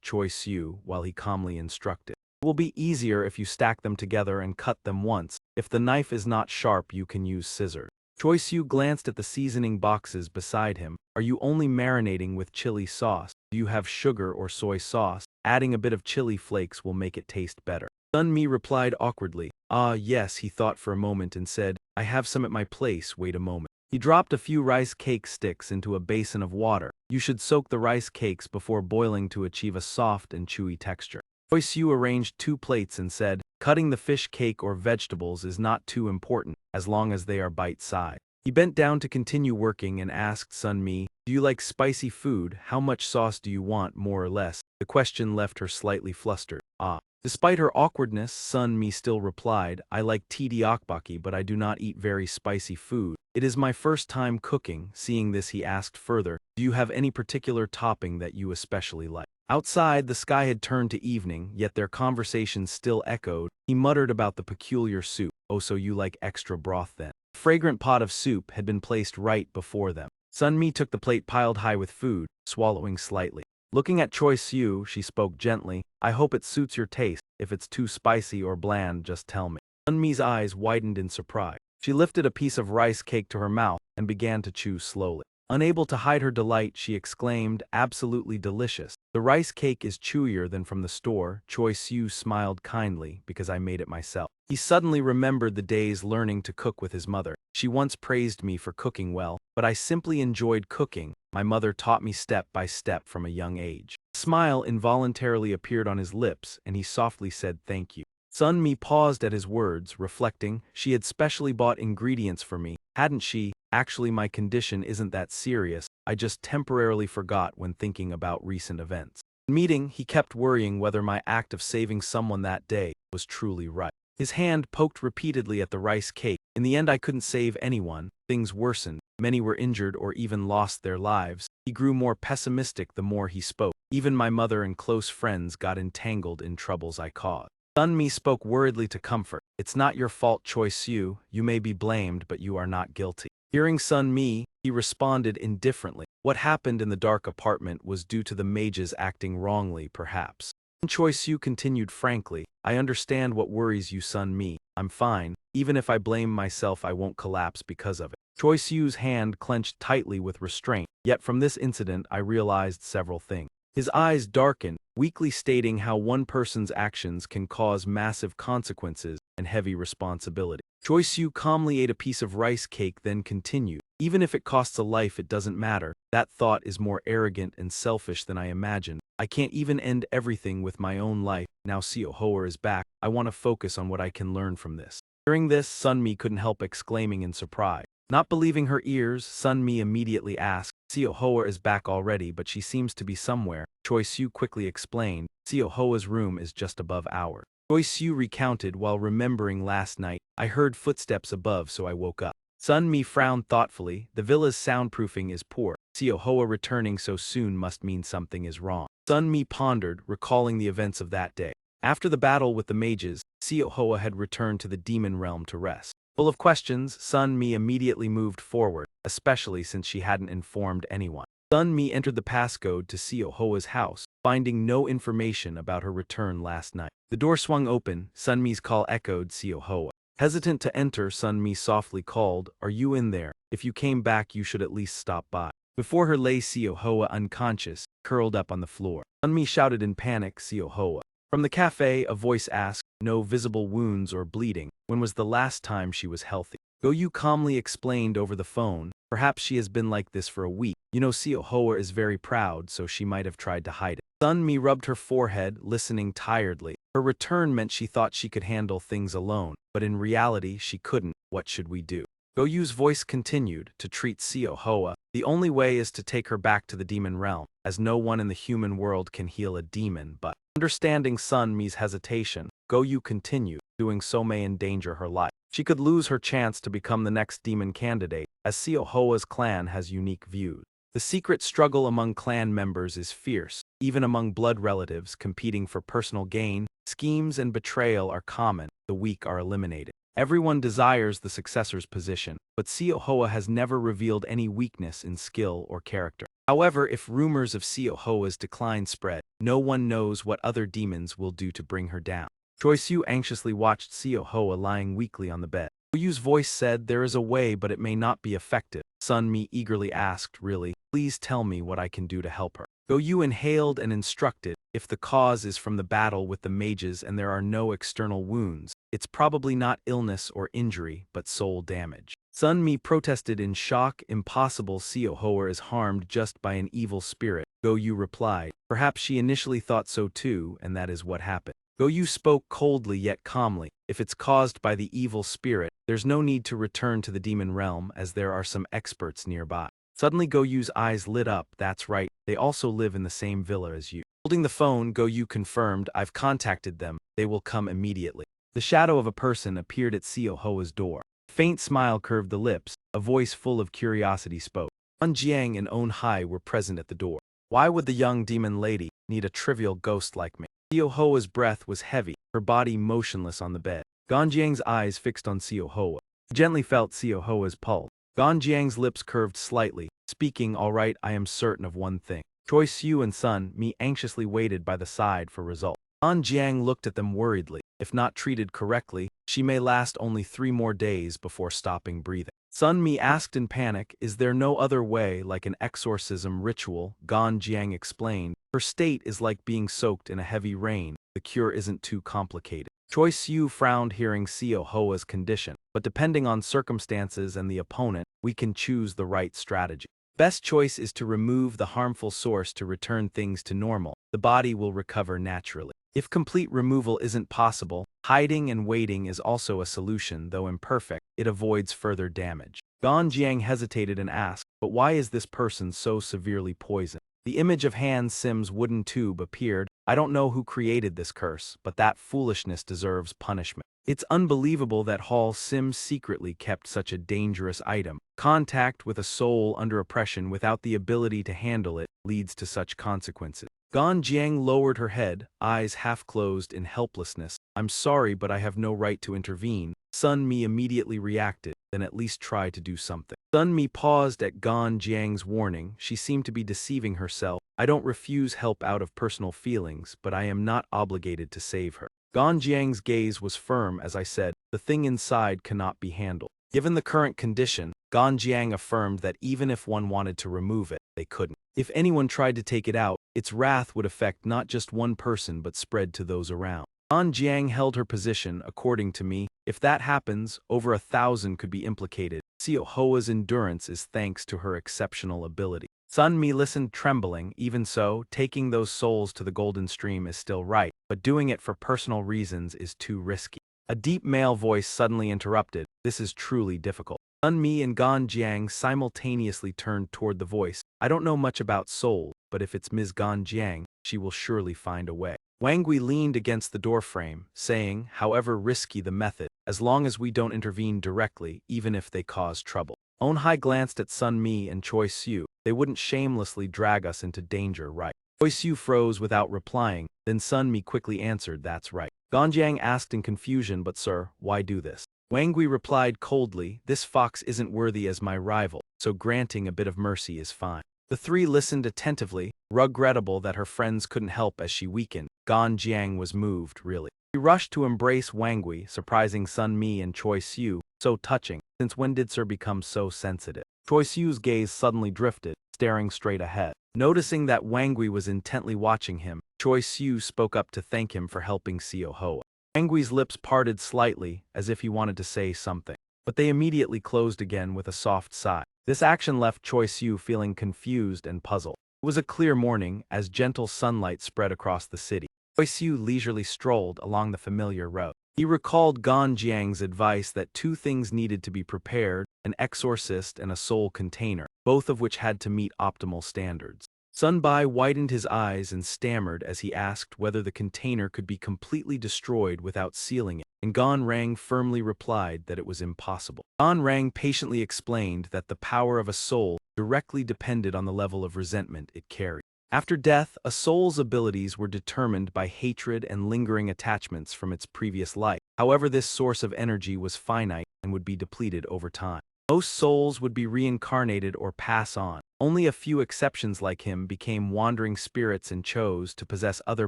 Choi Soo, while he calmly instructed. It will be easier if you stack them together and cut them once. If the knife is not sharp, you can use scissors. Choi Soo glanced at the seasoning boxes beside him. Are you only marinating with chili sauce? Do you have sugar or soy sauce? Adding a bit of chili flakes will make it taste better. Sunmi replied awkwardly. Ah, yes, he thought for a moment and said, I have some at my place, wait a moment. He dropped a few rice cake sticks into a basin of water. You should soak the rice cakes before boiling to achieve a soft and chewy texture. Choi Soo arranged 2 plates and said, cutting the fish cake or vegetables is not too important, as long as they are bite-sized. He bent down to continue working and asked Sunmi, do you like spicy food? How much sauce do you want, more or less? The question left her slightly flustered. Ah. Despite her awkwardness, Sunmi still replied, I like tteokbokki, but I do not eat very spicy food. It is my first time cooking. Seeing this, he asked further, do you have any particular topping that you especially like? Outside, the sky had turned to evening, yet their conversation still echoed. He muttered about the peculiar soup. Oh, so you like extra broth then? A fragrant pot of soup had been placed right before them. Sunmi took the plate piled high with food, swallowing slightly. Looking at Choi Soo, she spoke gently, I hope it suits your taste. If it's too spicy or bland, just tell me. Sunmi's eyes widened in surprise. She lifted a piece of rice cake to her mouth and began to chew slowly. Unable to hide her delight, she exclaimed, absolutely delicious. The rice cake is chewier than from the store. Choi Soo smiled kindly, because I made it myself. He suddenly remembered the days learning to cook with his mother. She once praised me for cooking well, but I simply enjoyed cooking. My mother taught me step by step from a young age. A smile involuntarily appeared on his lips, and he softly said thank you. Sunmi paused at his words, reflecting, she had specially bought ingredients for me, hadn't she? Actually, my condition isn't that serious, I just temporarily forgot when thinking about recent events. In meeting, he kept worrying whether my act of saving someone that day was truly right. His hand poked repeatedly at the rice cake. In the end, I couldn't save anyone. Things worsened. Many were injured or even lost their lives. He grew more pessimistic the more he spoke. Even my mother and close friends got entangled in troubles I caused. Sunmi spoke worriedly to comfort. It's not your fault, Choi Soo. You may be blamed, but you are not guilty. Hearing Sunmi, he responded indifferently. What happened in the dark apartment was due to the mages acting wrongly, perhaps. Choi Soo continued frankly, I understand what worries you, Sunmi. I'm fine. Even if I blame myself, I won't collapse because of it. Choi Soo's hand clenched tightly with restraint, yet from this incident I realized several things. His eyes darkened, weakly stating how one person's actions can cause massive consequences and heavy responsibility. Choi Soo calmly ate a piece of rice cake, then continued, even if it costs a life, it doesn't matter. That thought is more arrogant and selfish than I imagined. I can't even end everything with my own life. Now Yahello is back. I want to focus on what I can learn from this. Hearing this, Sunmi couldn't help exclaiming in surprise. Not believing her ears, Sunmi immediately asked, Yahello is back already, but she seems to be somewhere. Choi Soo quickly explained, Yahello's room is just above ours. Choi Soo recounted while remembering last night, I heard footsteps above, so I woke up. Sunmi frowned thoughtfully. The villa's soundproofing is poor. Yahello returning so soon must mean something is wrong. Sunmi pondered, recalling the events of that day. After the battle with the mages, Yahello had returned to the demon realm to rest. Full of questions, Sun Mi immediately moved forward, especially since she hadn't informed anyone. Sun Mi entered the passcode to Seo Hoa's house, finding no information about her return last night. The door swung open, Sun Mi's call echoed Seo Hoa. Hesitant to enter, Sun Mi softly called, "Are you in there? If you came back you should at least stop by." Before her lay Seo Hoa unconscious, curled up on the floor. Sun Mi shouted in panic, "Seo Hoa." From the cafe, a voice asked, "No visible wounds or bleeding. When was the last time she was healthy?" Go Yu calmly explained over the phone, "Perhaps she has been like this for a week. You know Seo Hoa is very proud, so she might have tried to hide it." Sun Mi rubbed her forehead, listening tiredly. Her return meant she thought she could handle things alone, but in reality she couldn't. What should we do? Go Yu's voice continued, to treat Seo Hoa. The only way is to take her back to the demon realm, as no one in the human world can heal a demon, but understanding Sun Mi's hesitation, Go Yu continued, doing so may endanger her life. She could lose her chance to become the next demon candidate, as Seo Hoa's clan has unique views. The secret struggle among clan members is fierce. Even among blood relatives competing for personal gain, schemes and betrayal are common. The weak are eliminated. Everyone desires the successor's position, but Seo Hoa has never revealed any weakness in skill or character. However, if rumors of Seo Hoa's decline spread, no one knows what other demons will do to bring her down. Choi Siu anxiously watched Seo Hoa lying weakly on the bed. Go Yu's voice said, "There is a way, but it may not be effective." Sun Mi eagerly asked, "Really? Please tell me what I can do to help her." Go Yu inhaled and instructed, "If the cause is from the battle with the mages and there are no external wounds, it's probably not illness or injury, but soul damage." Sun Mi protested in shock, "Impossible, Seo Hoa is harmed just by an evil spirit." Go Yu replied, "Perhaps she initially thought so too, and that is what happened." Go Yu spoke coldly yet calmly, "If it's caused by the evil spirit, there's no need to return to the demon realm as there are some experts nearby." Suddenly Go Yu's eyes lit up. "That's right, they also live in the same villa as you." Holding the phone, Go Yu confirmed, "I've contacted them, they will come immediately." The shadow of a person appeared at Seo Hoa's door. A faint smile curved the lips, a voice full of curiosity spoke. An Jiang and On Hai were present at the door. "Why would the young demon lady need a trivial ghost like me?" Seo Hoa's breath was heavy, her body motionless on the bed. Ganjiang's eyes fixed on Seo Hoa. He gently felt Seo Hoa's pulse. Ganjiang's lips curved slightly, speaking, "All right, I am certain of one thing." Choi Siu and Sun Mi anxiously waited by the side for results. Ganjiang looked at them worriedly. If not treated correctly, she may last only 3 more days before stopping breathing. Sun Mi asked in panic, "Is there no other way, like an exorcism ritual?" Ganjiang explained, "Her state is like being soaked in a heavy rain. The cure isn't too complicated." Choi Siu frowned hearing Seo Hoa's condition, "But depending on circumstances and the opponent, we can choose the right strategy. Best choice is to remove the harmful source to return things to normal. The body will recover naturally. If complete removal isn't possible, hiding and waiting is also a solution, though imperfect. It avoids further damage." Ganjiang hesitated and asked, "But why is this person so severely poisoned?" The image of Han Sim's wooden tube appeared. "I don't know who created this curse, but that foolishness deserves punishment. It's unbelievable that Hall Sim secretly kept such a dangerous item. Contact with a soul under oppression without the ability to handle it leads to such consequences." Ganjiang lowered her head, eyes half closed in helplessness. "I'm sorry, but I have no right to intervene." Sun Mi immediately reacted, "Then at least try to do something." Sun Mi paused at Ganjiang's warning. She seemed to be deceiving herself. "I don't refuse help out of personal feelings, but I am not obligated to save her." Ganjiang's gaze was firm as I said, "The thing inside cannot be handled." Given the current condition, Ganjiang affirmed that even if one wanted to remove it, they couldn't. If anyone tried to take it out, its wrath would affect not just one person but spread to those around. Ganjiang held her position. "According to me, if that happens, over 1,000 could be implicated. Seo Hoa's endurance is thanks to her exceptional ability." Sun Mi listened trembling. "Even so, taking those souls to the Golden Stream is still right, but doing it for personal reasons is too risky." A deep male voice suddenly interrupted, "This is truly difficult." Sun Mi and Ganjiang simultaneously turned toward the voice. "I don't know much about souls, but if it's Ms. Ganjiang, she will surely find a way." Wang Gui leaned against the doorframe, saying, "However risky the method, as long as we don't intervene directly, even if they cause trouble." On Hai glanced at Sun Mi and Choi Siu. "They wouldn't shamelessly drag us into danger, right?" Choi Siu froze without replying, then Sun Mi quickly answered, "That's right." Ganjiang asked in confusion, "But sir, why do this?" Wang Gui replied coldly, "This fox isn't worthy as my rival, so granting a bit of mercy is fine." The three listened attentively, regrettable that her friends couldn't help as she weakened. Gan Jiang was moved, really. He rushed to embrace Wang Gui, surprising Sun Mi and Choi Siu, so touching. Since when did Sir become so sensitive? Choi Siu's gaze suddenly drifted, staring straight ahead. Noticing that Wang Gui was intently watching him, Choi Siu spoke up to thank him for helping Seo Hoa. Wang Gui's lips parted slightly, as if he wanted to say something, but they immediately closed again with a soft sigh. This action left Choi Siu feeling confused and puzzled. It was a clear morning, as gentle sunlight spread across the city. Choi Siu leisurely strolled along the familiar road. He recalled Gan Jiang's advice that two things needed to be prepared, an exorcist and a soul container, both of which had to meet optimal standards. Sun Bai widened his eyes and stammered as he asked whether the container could be completely destroyed without sealing it, and Gan Rang firmly replied that it was impossible. Gan Rang patiently explained that the power of a soul directly depended on the level of resentment it carried. After death, a soul's abilities were determined by hatred and lingering attachments from its previous life. However, this source of energy was finite and would be depleted over time. Most souls would be reincarnated or pass on. Only a few exceptions like him became wandering spirits and chose to possess other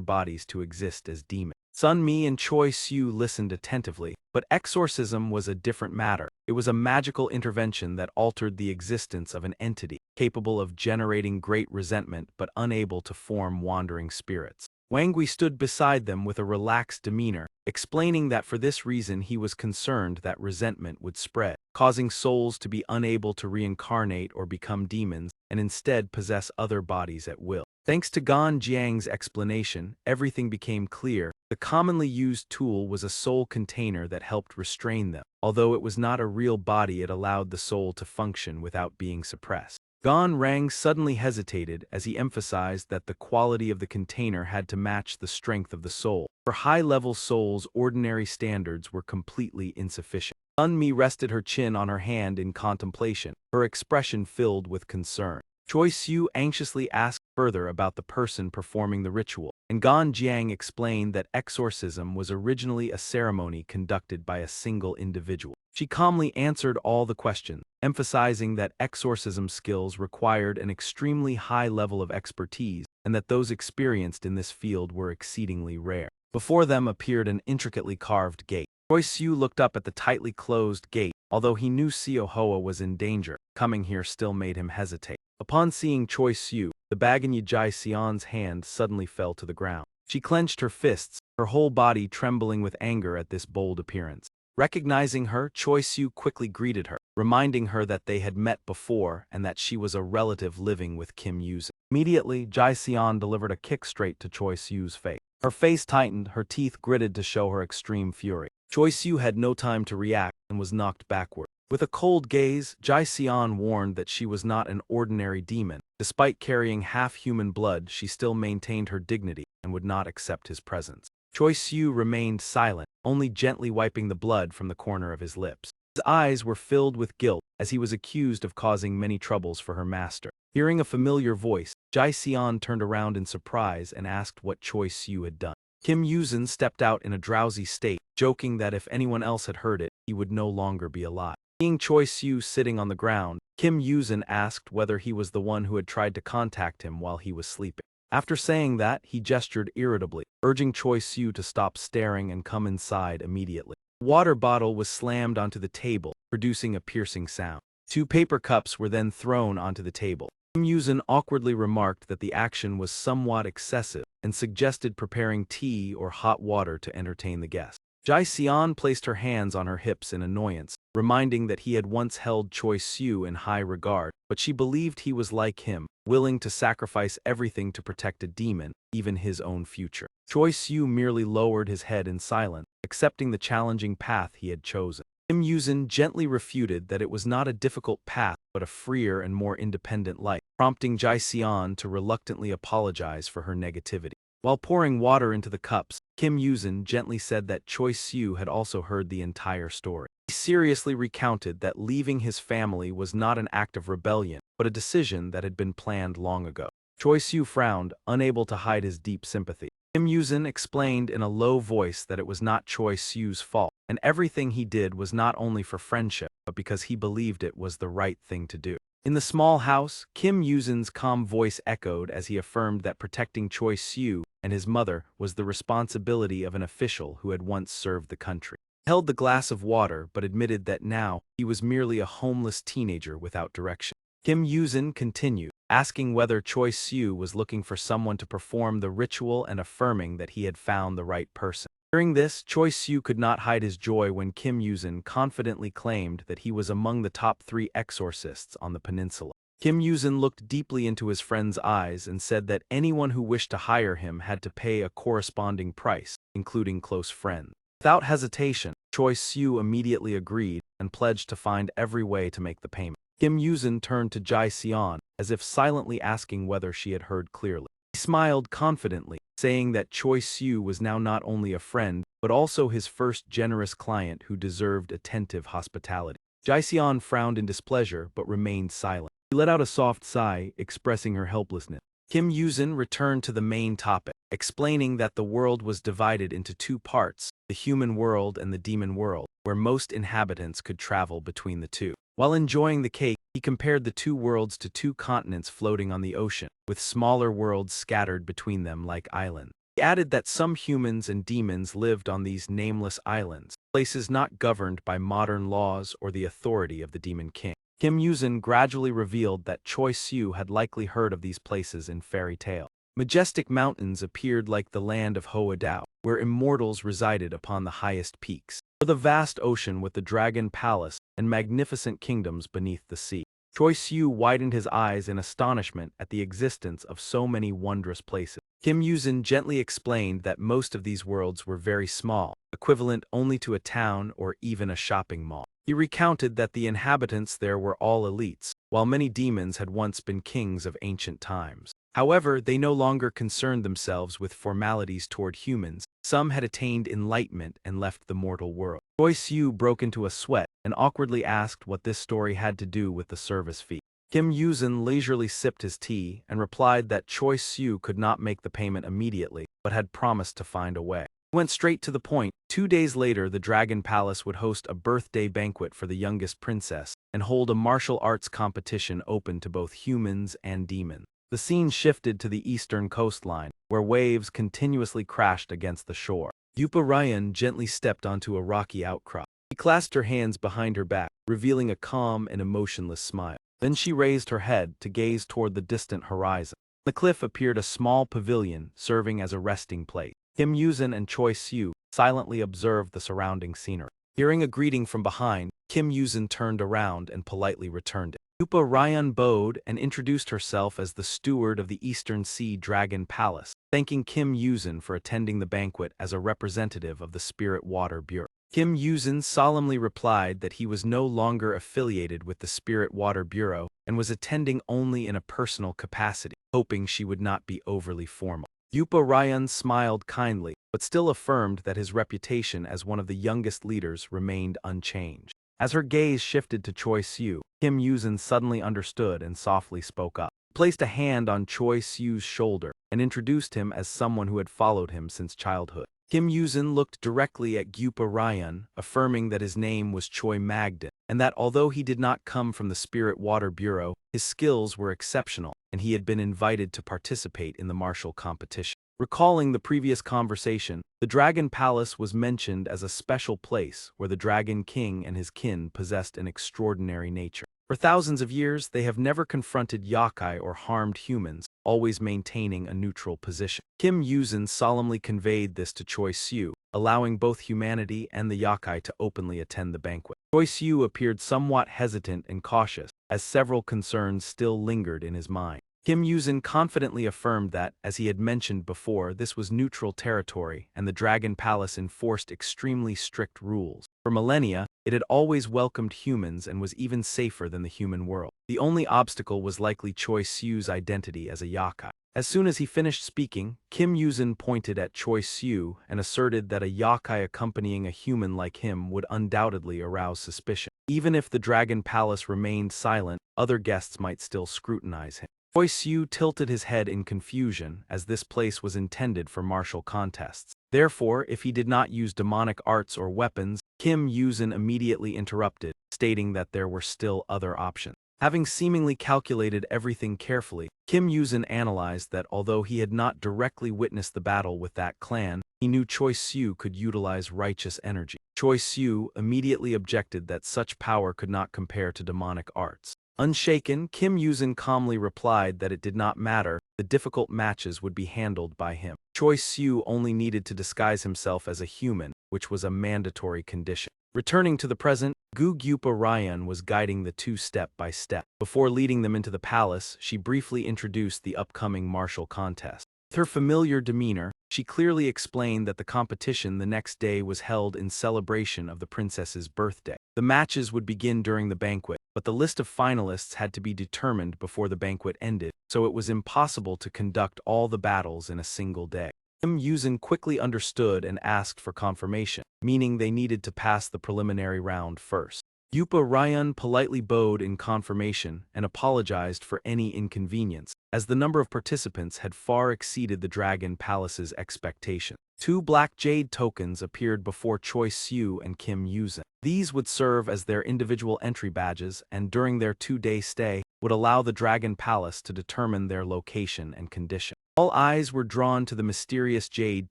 bodies to exist as demons. Sun Mi and Choi Siu listened attentively, but exorcism was a different matter. It was a magical intervention that altered the existence of an entity, capable of generating great resentment but unable to form wandering spirits. Wang Gui stood beside them with a relaxed demeanor, explaining that for this reason he was concerned that resentment would spread, causing souls to be unable to reincarnate or become demons, and instead possess other bodies at will. Thanks to Gan Jiang's explanation, everything became clear. The commonly used tool was a soul container that helped restrain them. Although it was not a real body, it allowed the soul to function without being suppressed. Gan Rang suddenly hesitated as he emphasized that the quality of the container had to match the strength of the soul. For high-level souls, ordinary standards were completely insufficient. Sun Mi rested her chin on her hand in contemplation, her expression filled with concern. Choi Siu anxiously asked further about the person performing the ritual, and Gan Jiang explained that exorcism was originally a ceremony conducted by a single individual. She calmly answered all the questions, emphasizing that exorcism skills required an extremely high level of expertise and that those experienced in this field were exceedingly rare. Before them appeared an intricately carved gate. Choi Siu looked up at the tightly closed gate. Although he knew Seo Hoa was in danger, coming here still made him hesitate. Upon seeing Choi Siu, the Baganyi Jai Xian's hand suddenly fell to the ground. She clenched her fists, her whole body trembling with anger at this bold appearance. Recognizing her, Choi Siu quickly greeted her, reminding her that they had met before and that she was a relative living with Kim Yuzin. Immediately, Jai Xian delivered a kick straight to Choi Siu's face. Her face tightened, her teeth gritted to show her extreme fury. Choi Siu had no time to react and was knocked backward. With a cold gaze, Jai Xian warned that she was not an ordinary demon. Despite carrying half-human blood, she still maintained her dignity and would not accept his presence. Choi Siu remained silent, only gently wiping the blood from the corner of his lips. His eyes were filled with guilt, as he was accused of causing many troubles for her master. Hearing a familiar voice, Jai Xian turned around in surprise and asked what Choi Siu had done. Kim Yuzin stepped out in a drowsy state, joking that if anyone else had heard it, he would no longer be alive. Seeing Choi Siu sitting on the ground, Kim Yuzin asked whether he was the one who had tried to contact him while he was sleeping. After saying that, he gestured irritably, urging Choi Siu to stop staring and come inside immediately. The water bottle was slammed onto the table, producing a piercing sound. 2 paper cups were then thrown onto the table. Kim Yuzin awkwardly remarked that the action was somewhat excessive and suggested preparing tea or hot water to entertain the guests. Jai Xian placed her hands on her hips in annoyance, reminding that he had once held Choi Siu in high regard, but she believed he was like him, willing to sacrifice everything to protect a demon, even his own future. Choi Siu merely lowered his head in silence, accepting the challenging path he had chosen. Kim Yuzin gently refuted that it was not a difficult path but a freer and more independent life, prompting Jai Xian to reluctantly apologize for her negativity. While pouring water into the cups, Kim Yuzin gently said that Choi Siu had also heard the entire story. He seriously recounted that leaving his family was not an act of rebellion, but a decision that had been planned long ago. Choi Siu frowned, unable to hide his deep sympathy. Kim Yuzin explained in a low voice that it was not Choi Siu's fault. and everything he did was not only for friendship, but because he believed it was the right thing to do. In the small house, Kim Yuzin's calm voice echoed as he affirmed that protecting Choi Soo and his mother was the responsibility of an official who had once served the country. He held the glass of water but admitted that now he was merely a homeless teenager without direction. Kim Yuzin continued, asking whether Choi Soo was looking for someone to perform the ritual and affirming that he had found the right person. Hearing this, Choi Soo could not hide his joy when Kim Yuzin confidently claimed that he was among the top 3 exorcists on the peninsula. Kim Yuzin looked deeply into his friend's eyes and said that anyone who wished to hire him had to pay a corresponding price, including close friends. Without hesitation, Choi Soo immediately agreed and pledged to find every way to make the payment. Kim Yuzin turned to Jai Seon, as if silently asking whether she had heard clearly. He smiled confidently, saying that Choi Soo was now not only a friend, but also his first generous client who deserved attentive hospitality. Jai Seon frowned in displeasure but remained silent. She let out a soft sigh, expressing her helplessness. Kim Yuzin returned to the main topic, explaining that the world was divided into 2 parts, the human world and the demon world, where most inhabitants could travel between the two. While enjoying the cake, he compared the 2 worlds to 2 continents floating on the ocean, with smaller worlds scattered between them like islands. He added that some humans and demons lived on these nameless islands, places not governed by modern laws or the authority of the Demon King. Kim Yuzin gradually revealed that Choi Soo had likely heard of these places in fairy tale. Majestic mountains appeared like the land of Hoa Dao, where immortals resided upon the highest peaks, or the vast ocean with the dragon palace and magnificent kingdoms beneath the sea. Choi Soo widened his eyes in astonishment at the existence of so many wondrous places. Kim Yuzin gently explained that most of these worlds were very small, equivalent only to a town or even a shopping mall. He recounted that the inhabitants there were all elites, while many demons had once been kings of ancient times. However, they no longer concerned themselves with formalities toward humans. Some had attained enlightenment and left the mortal world. Choi Soo broke into a sweat and awkwardly asked what this story had to do with the service fee. Kim Yuzin leisurely sipped his tea and replied that Choi Soo could not make the payment immediately, but had promised to find a way. He went straight to the point. 2 days later, the Dragon Palace would host a birthday banquet for the youngest princess and hold a martial arts competition open to both humans and demons. The scene shifted to the eastern coastline, where waves continuously crashed against the shore. Yupa Ryan gently stepped onto a rocky outcrop. She clasped her hands behind her back, revealing a calm and emotionless smile. Then she raised her head to gaze toward the distant horizon. On the cliff appeared a small pavilion serving as a resting place. Kim Yuzin and Choi Soo silently observed the surrounding scenery. Hearing a greeting from behind, Kim Yuzin turned around and politely returned it. Yupa Ryan bowed and introduced herself as the steward of the Eastern Sea Dragon Palace, thanking Kim Yuzin for attending the banquet as a representative of the Spirit Water Bureau. Kim Yuzin solemnly replied that he was no longer affiliated with the Spirit Water Bureau and was attending only in a personal capacity, hoping she would not be overly formal. Yupa Ryan smiled kindly, but still affirmed that his reputation as one of the youngest leaders remained unchanged. As her gaze shifted to Choi Soo, Kim Yuzin suddenly understood and softly spoke up. He placed a hand on Choi Soo's shoulder and introduced him as someone who had followed him since childhood. Kim Yuzin looked directly at Yupa Ryan, affirming that his name was Choi Magden, and that although he did not come from the Spirit Water Bureau, his skills were exceptional, and he had been invited to participate in the martial competition. Recalling the previous conversation, the Dragon Palace was mentioned as a special place where the Dragon King and his kin possessed an extraordinary nature. For thousands of years, they have never confronted yokai or harmed humans, always maintaining a neutral position. Kim Yuzin solemnly conveyed this to Choi Soo, allowing both humanity and the yokai to openly attend the banquet. Choi Soo appeared somewhat hesitant and cautious, as several concerns still lingered in his mind. Kim Yuzin confidently affirmed that, as he had mentioned before, this was neutral territory and the Dragon Palace enforced extremely strict rules. For millennia, it had always welcomed humans and was even safer than the human world. The only obstacle was likely Choi Soo's identity as a yokai. As soon as he finished speaking, Kim Yuzin pointed at Choi Soo and asserted that a yokai accompanying a human like him would undoubtedly arouse suspicion. Even if the Dragon Palace remained silent, other guests might still scrutinize him. Choi Siu tilted his head in confusion, as this place was intended for martial contests. Therefore, if he did not use demonic arts or weapons, Kim Yuzin immediately interrupted, stating that there were still other options. Having seemingly calculated everything carefully, Kim Yuzin analyzed that although he had not directly witnessed the battle with that clan, he knew Choi Siu could utilize righteous energy. Choi Siu immediately objected that such power could not compare to demonic arts. Unshaken, Kim Yuzin calmly replied that it did not matter, the difficult matches would be handled by him. Choi Siu only needed to disguise himself as a human, which was a mandatory condition. Returning to the present, Gu Gyupa Ryan was guiding the two step by step. Before leading them into the palace, she briefly introduced the upcoming martial contest. With her familiar demeanor, she clearly explained that the competition the next day was held in celebration of the princess's birthday. The matches would begin during the banquet, but the list of finalists had to be determined before the banquet ended, so it was impossible to conduct all the battles in a single day. Kim Yuzin quickly understood and asked for confirmation, meaning they needed to pass the preliminary round first. Yupa Ryan politely bowed in confirmation and apologized for any inconvenience, as the number of participants had far exceeded the Dragon Palace's expectation. 2 black jade tokens appeared before Choi Siu and Kim Yuzin. These would serve as their individual entry badges and during their 2-day stay would allow the Dragon Palace to determine their location and condition. All eyes were drawn to the mysterious jade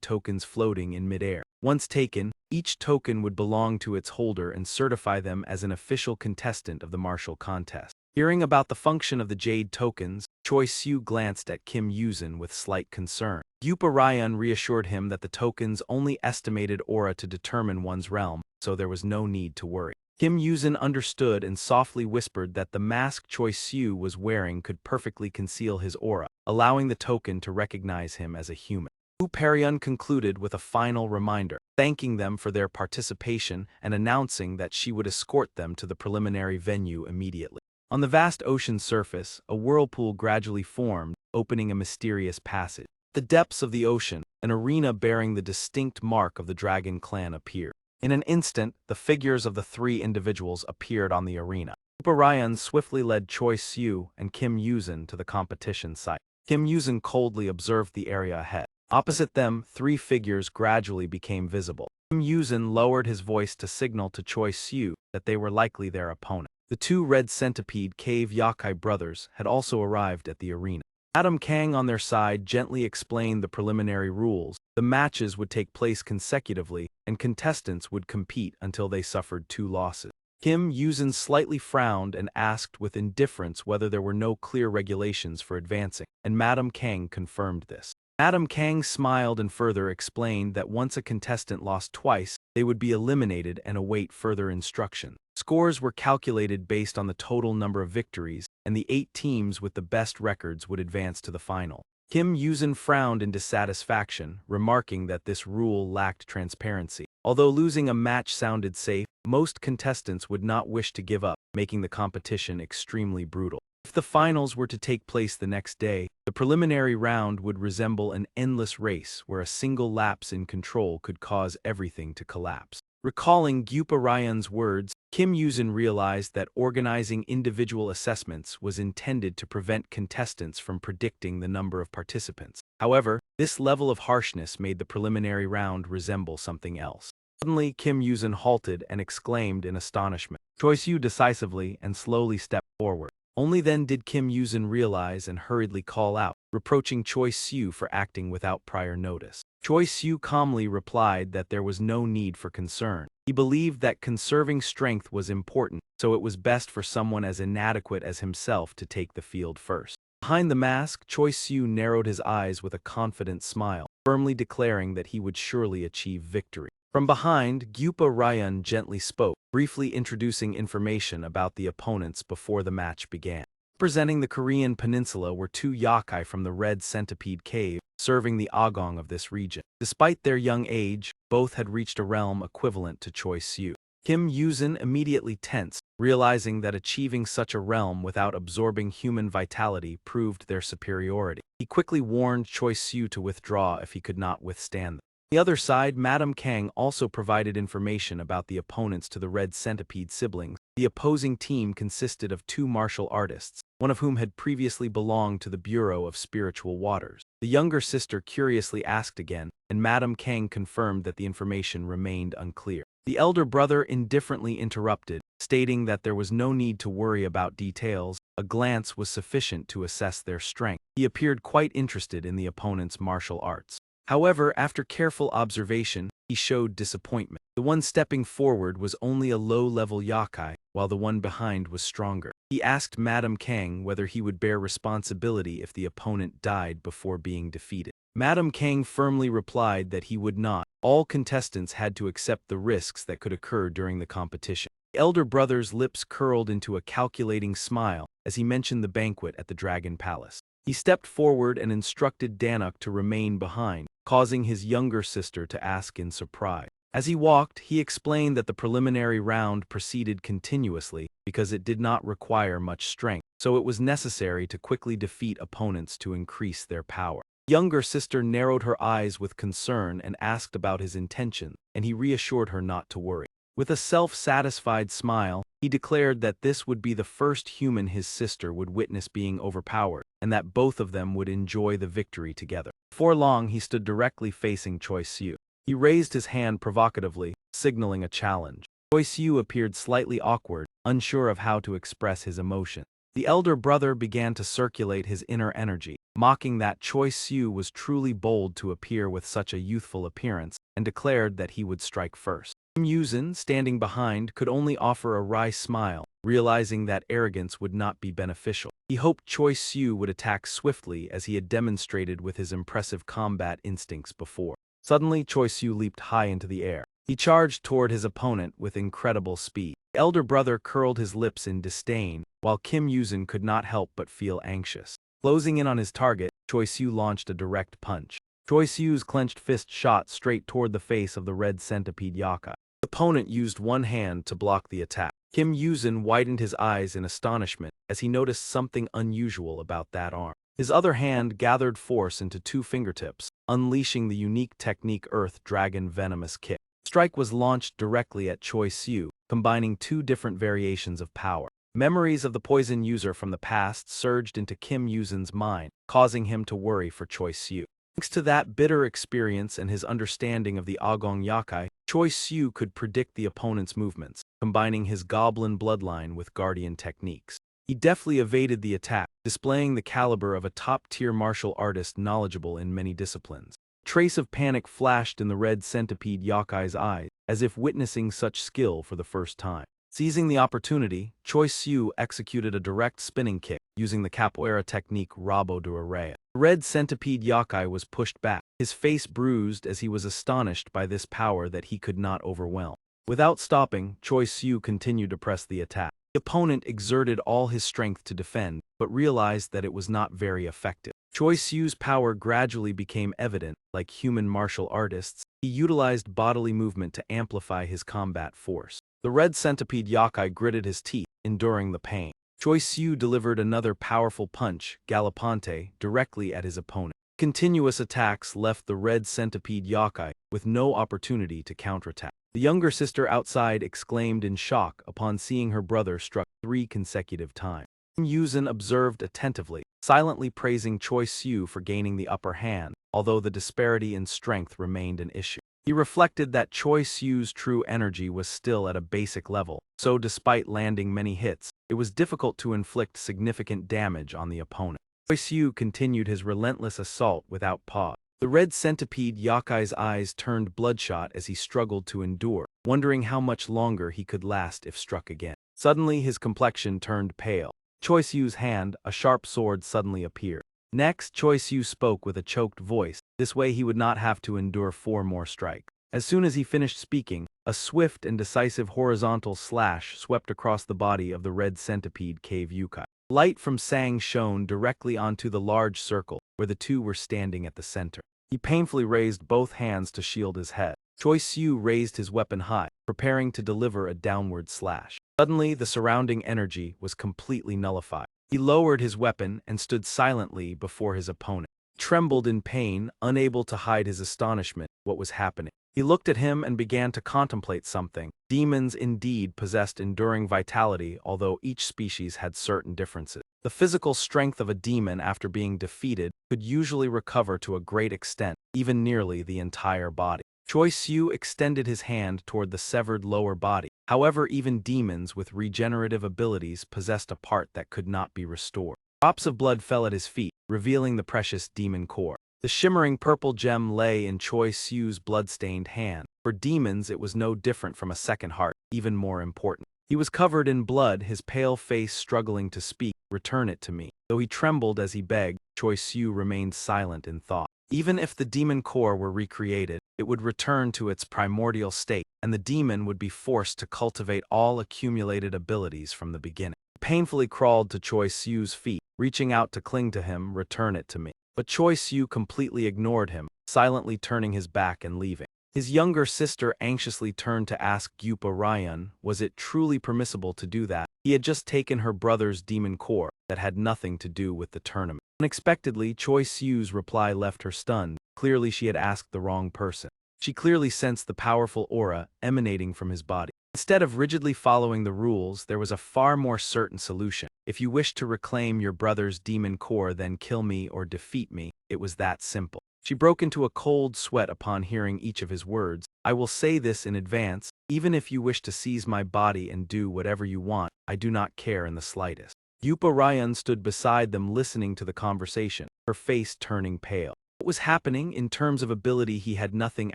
tokens floating in midair. Once taken, each token would belong to its holder and certify them as an official contestant of the martial contest. Hearing about the function of the jade tokens, Choi Siu glanced at Kim Yuzin with slight concern. Yupa Ryan reassured him that the tokens only estimated aura to determine one's realm, so there was no need to worry. Kim Yuzin understood and softly whispered that the mask Choi Siu was wearing could perfectly conceal his aura, allowing the token to recognize him as a human. Wu Peryun concluded with a final reminder, thanking them for their participation and announcing that she would escort them to the preliminary venue immediately. On the vast ocean surface, a whirlpool gradually formed, opening a mysterious passage. At the depths of the ocean, an arena bearing the distinct mark of the Dragon Clan appeared. In an instant, the figures of the 3 individuals appeared on the arena. Yupa Ryan swiftly led Choi Siu and Kim Yuzin to the competition site. Kim Yuzin coldly observed the area ahead. Opposite them, 3 figures gradually became visible. Kim Yuzin lowered his voice to signal to Choi Siu that they were likely their opponent. The 2 red centipede cave yakai brothers had also arrived at the arena. Madam Kang on their side gently explained the preliminary rules. The matches would take place consecutively, and contestants would compete until they suffered 2 losses. Kim Yuzin slightly frowned and asked with indifference whether there were no clear regulations for advancing, and Madam Kang confirmed this. Madam Kang smiled and further explained that once a contestant lost twice, they would be eliminated and await further instruction. Scores were calculated based on the total number of victories, and the 8 teams with the best records would advance to the final. Kim Yuzin frowned in dissatisfaction, remarking that this rule lacked transparency. Although losing a match sounded safe, most contestants would not wish to give up, making the competition extremely brutal. If the finals were to take place the next day, the preliminary round would resemble an endless race where a single lapse in control could cause everything to collapse. Recalling Gyupa Ryan's words, Kim Yuzin realized that organizing individual assessments was intended to prevent contestants from predicting the number of participants. However, this level of harshness made the preliminary round resemble something else. Suddenly, Kim Yuzin halted and exclaimed in astonishment. Choi Siu decisively and slowly stepped forward. Only then did Kim Yuzin realize and hurriedly call out, reproaching Choi Siu for acting without prior notice. Choi Siu calmly replied that there was no need for concern. He believed that conserving strength was important, so it was best for someone as inadequate as himself to take the field first. Behind the mask, Choi Siu narrowed his eyes with a confident smile, firmly declaring that he would surely achieve victory. From behind, Gyupa Ryan gently spoke, briefly introducing information about the opponents before the match began. Representing the Korean peninsula were 2 yakai from the Red Centipede Cave, serving the Agong of this region. Despite their young age, both had reached a realm equivalent to Choi Siu. Kim Yuzin immediately tensed, realizing that achieving such a realm without absorbing human vitality proved their superiority. He quickly warned Choi Siu to withdraw if he could not withstand them. On the other side, Madam Kang also provided information about the opponents to the Red Centipede siblings, The opposing team consisted of two martial artists, one of whom had previously belonged to the Bureau of Spiritual Waters. The younger sister curiously asked again, and Madame Kang confirmed that the information remained unclear. The elder brother indifferently interrupted, stating that there was no need to worry about details. A glance was sufficient to assess their strength. He appeared quite interested in the opponent's martial arts. However, after careful observation, he showed disappointment. The one stepping forward was only a low-level yakai, while the one behind was stronger. He asked Madame Kang whether he would bear responsibility if the opponent died before being defeated. Madame Kang firmly replied that he would not. All contestants had to accept the risks that could occur during the competition. The elder brother's lips curled into a calculating smile as he mentioned the banquet at the Dragon Palace. He stepped forward and instructed Danuk to remain behind, causing his younger sister to ask in surprise. As he walked, he explained that the preliminary round proceeded continuously because it did not require much strength, so it was necessary to quickly defeat opponents to increase their power. The younger sister narrowed her eyes with concern and asked about his intention, and he reassured her not to worry. With a self-satisfied smile, he declared that this would be the first human his sister would witness being overpowered, and that both of them would enjoy the victory together. Before long, he stood directly facing Choi Siu. He raised his hand provocatively, signaling a challenge. Choi Siu appeared slightly awkward, unsure of how to express his emotion. The elder brother began to circulate his inner energy, mocking that Choi Siu was truly bold to appear with such a youthful appearance, and declared that he would strike first. Kim Yuzin, standing behind, could only offer a wry smile, realizing that arrogance would not be beneficial. He hoped Choi Siu would attack swiftly as he had demonstrated with his impressive combat instincts before. Suddenly, Choi Siu leaped high into the air. He charged toward his opponent with incredible speed. The elder brother curled his lips in disdain, while Kim Yuzin could not help but feel anxious. Closing in on his target, Choi Siu launched a direct punch. Choi Siu's clenched fist shot straight toward the face of the red centipede yakai. The opponent used one hand to block the attack. Kim Yuzin widened his eyes in astonishment as he noticed something unusual about that arm. His other hand gathered force into two fingertips, unleashing the unique technique Earth Dragon Venomous Kick. The strike was launched directly at Choi Siu, combining two different variations of power. Memories of the poison user from the past surged into Kim Yuzin's mind, causing him to worry for Choi Siu. Thanks to that bitter experience and his understanding of the Agong Yakai, Choi Siu could predict the opponent's movements, combining his goblin bloodline with guardian techniques. He deftly evaded the attack, displaying the caliber of a top-tier martial artist knowledgeable in many disciplines. A trace of panic flashed in the red centipede yakai's eyes, as if witnessing such skill for the first time. Seizing the opportunity, Choi Siu executed a direct spinning kick, using the capoeira technique Rabo de Araya. The red centipede yakai was pushed back, his face bruised as he was astonished by this power that he could not overwhelm. Without stopping, Choi Siu continued to press the attack. The opponent exerted all his strength to defend, but realized that it was not very effective. Choi Siu's power gradually became evident. Like human martial artists, he utilized bodily movement to amplify his combat force. The red centipede yakai gritted his teeth, enduring the pain. Choi Siu delivered another powerful punch, Galopante, directly at his opponent. Continuous attacks left the red centipede yakai with no opportunity to counterattack. The younger sister outside exclaimed in shock upon seeing her brother struck 3 consecutive times. Kim Yuzin observed attentively, silently praising Choi Siu for gaining the upper hand, although the disparity in strength remained an issue. He reflected that Choi Siu's true energy was still at a basic level, so despite landing many hits, it was difficult to inflict significant damage on the opponent. Choi Siu continued his relentless assault without pause. The red centipede yakai's eyes turned bloodshot as he struggled to endure, wondering how much longer he could last if struck again. Suddenly his complexion turned pale. Choi Siu's hand, a sharp sword, suddenly appeared. Next, Choi Siu spoke with a choked voice. This way he would not have to endure 4 more strikes. As soon as he finished speaking, a swift and decisive horizontal slash swept across the body of the red centipede cave yukai. Light from Sang shone directly onto the large circle where the two were standing at the center. He painfully raised both hands to shield his head. Choi Siu raised his weapon high, preparing to deliver a downward slash. Suddenly, the surrounding energy was completely nullified. He lowered his weapon and stood silently before his opponent. He trembled in pain, unable to hide his astonishment at what was happening. He looked at him and began to contemplate something. Demons indeed possessed enduring vitality, although each species had certain differences. The physical strength of a demon after being defeated could usually recover to a great extent, even nearly the entire body. Choi Siu extended his hand toward the severed lower body. However, even demons with regenerative abilities possessed a part that could not be restored. Drops of blood fell at his feet, revealing the precious demon core. The shimmering purple gem lay in Choi Siu's blood-stained hand. For demons, it was no different from a second heart, even more important. He was covered in blood, his pale face struggling to speak. "Return it to me." Though he trembled as he begged, Choi Siu remained silent in thought. Even if the demon core were recreated, it would return to its primordial state, and the demon would be forced to cultivate all accumulated abilities from the beginning. He painfully crawled to Choi Siu's feet, reaching out to cling to him. "Return it to me." But Choi Siu completely ignored him, silently turning his back and leaving. His younger sister anxiously turned to ask Gyupa Ryan, was it truly permissible to do that? He had just taken her brother's demon core that had nothing to do with the tournament. Unexpectedly, Choi Siu's reply left her stunned. Clearly she had asked the wrong person. She clearly sensed the powerful aura emanating from his body. Instead of rigidly following the rules, there was a far more certain solution. If you wish to reclaim your brother's demon core, then kill me or defeat me. It was that simple. She broke into a cold sweat upon hearing each of his words. "I will say this in advance, even if you wish to seize my body and do whatever you want, I do not care in the slightest." Yupa Ryan stood beside them listening to the conversation, her face turning pale. What was happening? In terms of ability he had nothing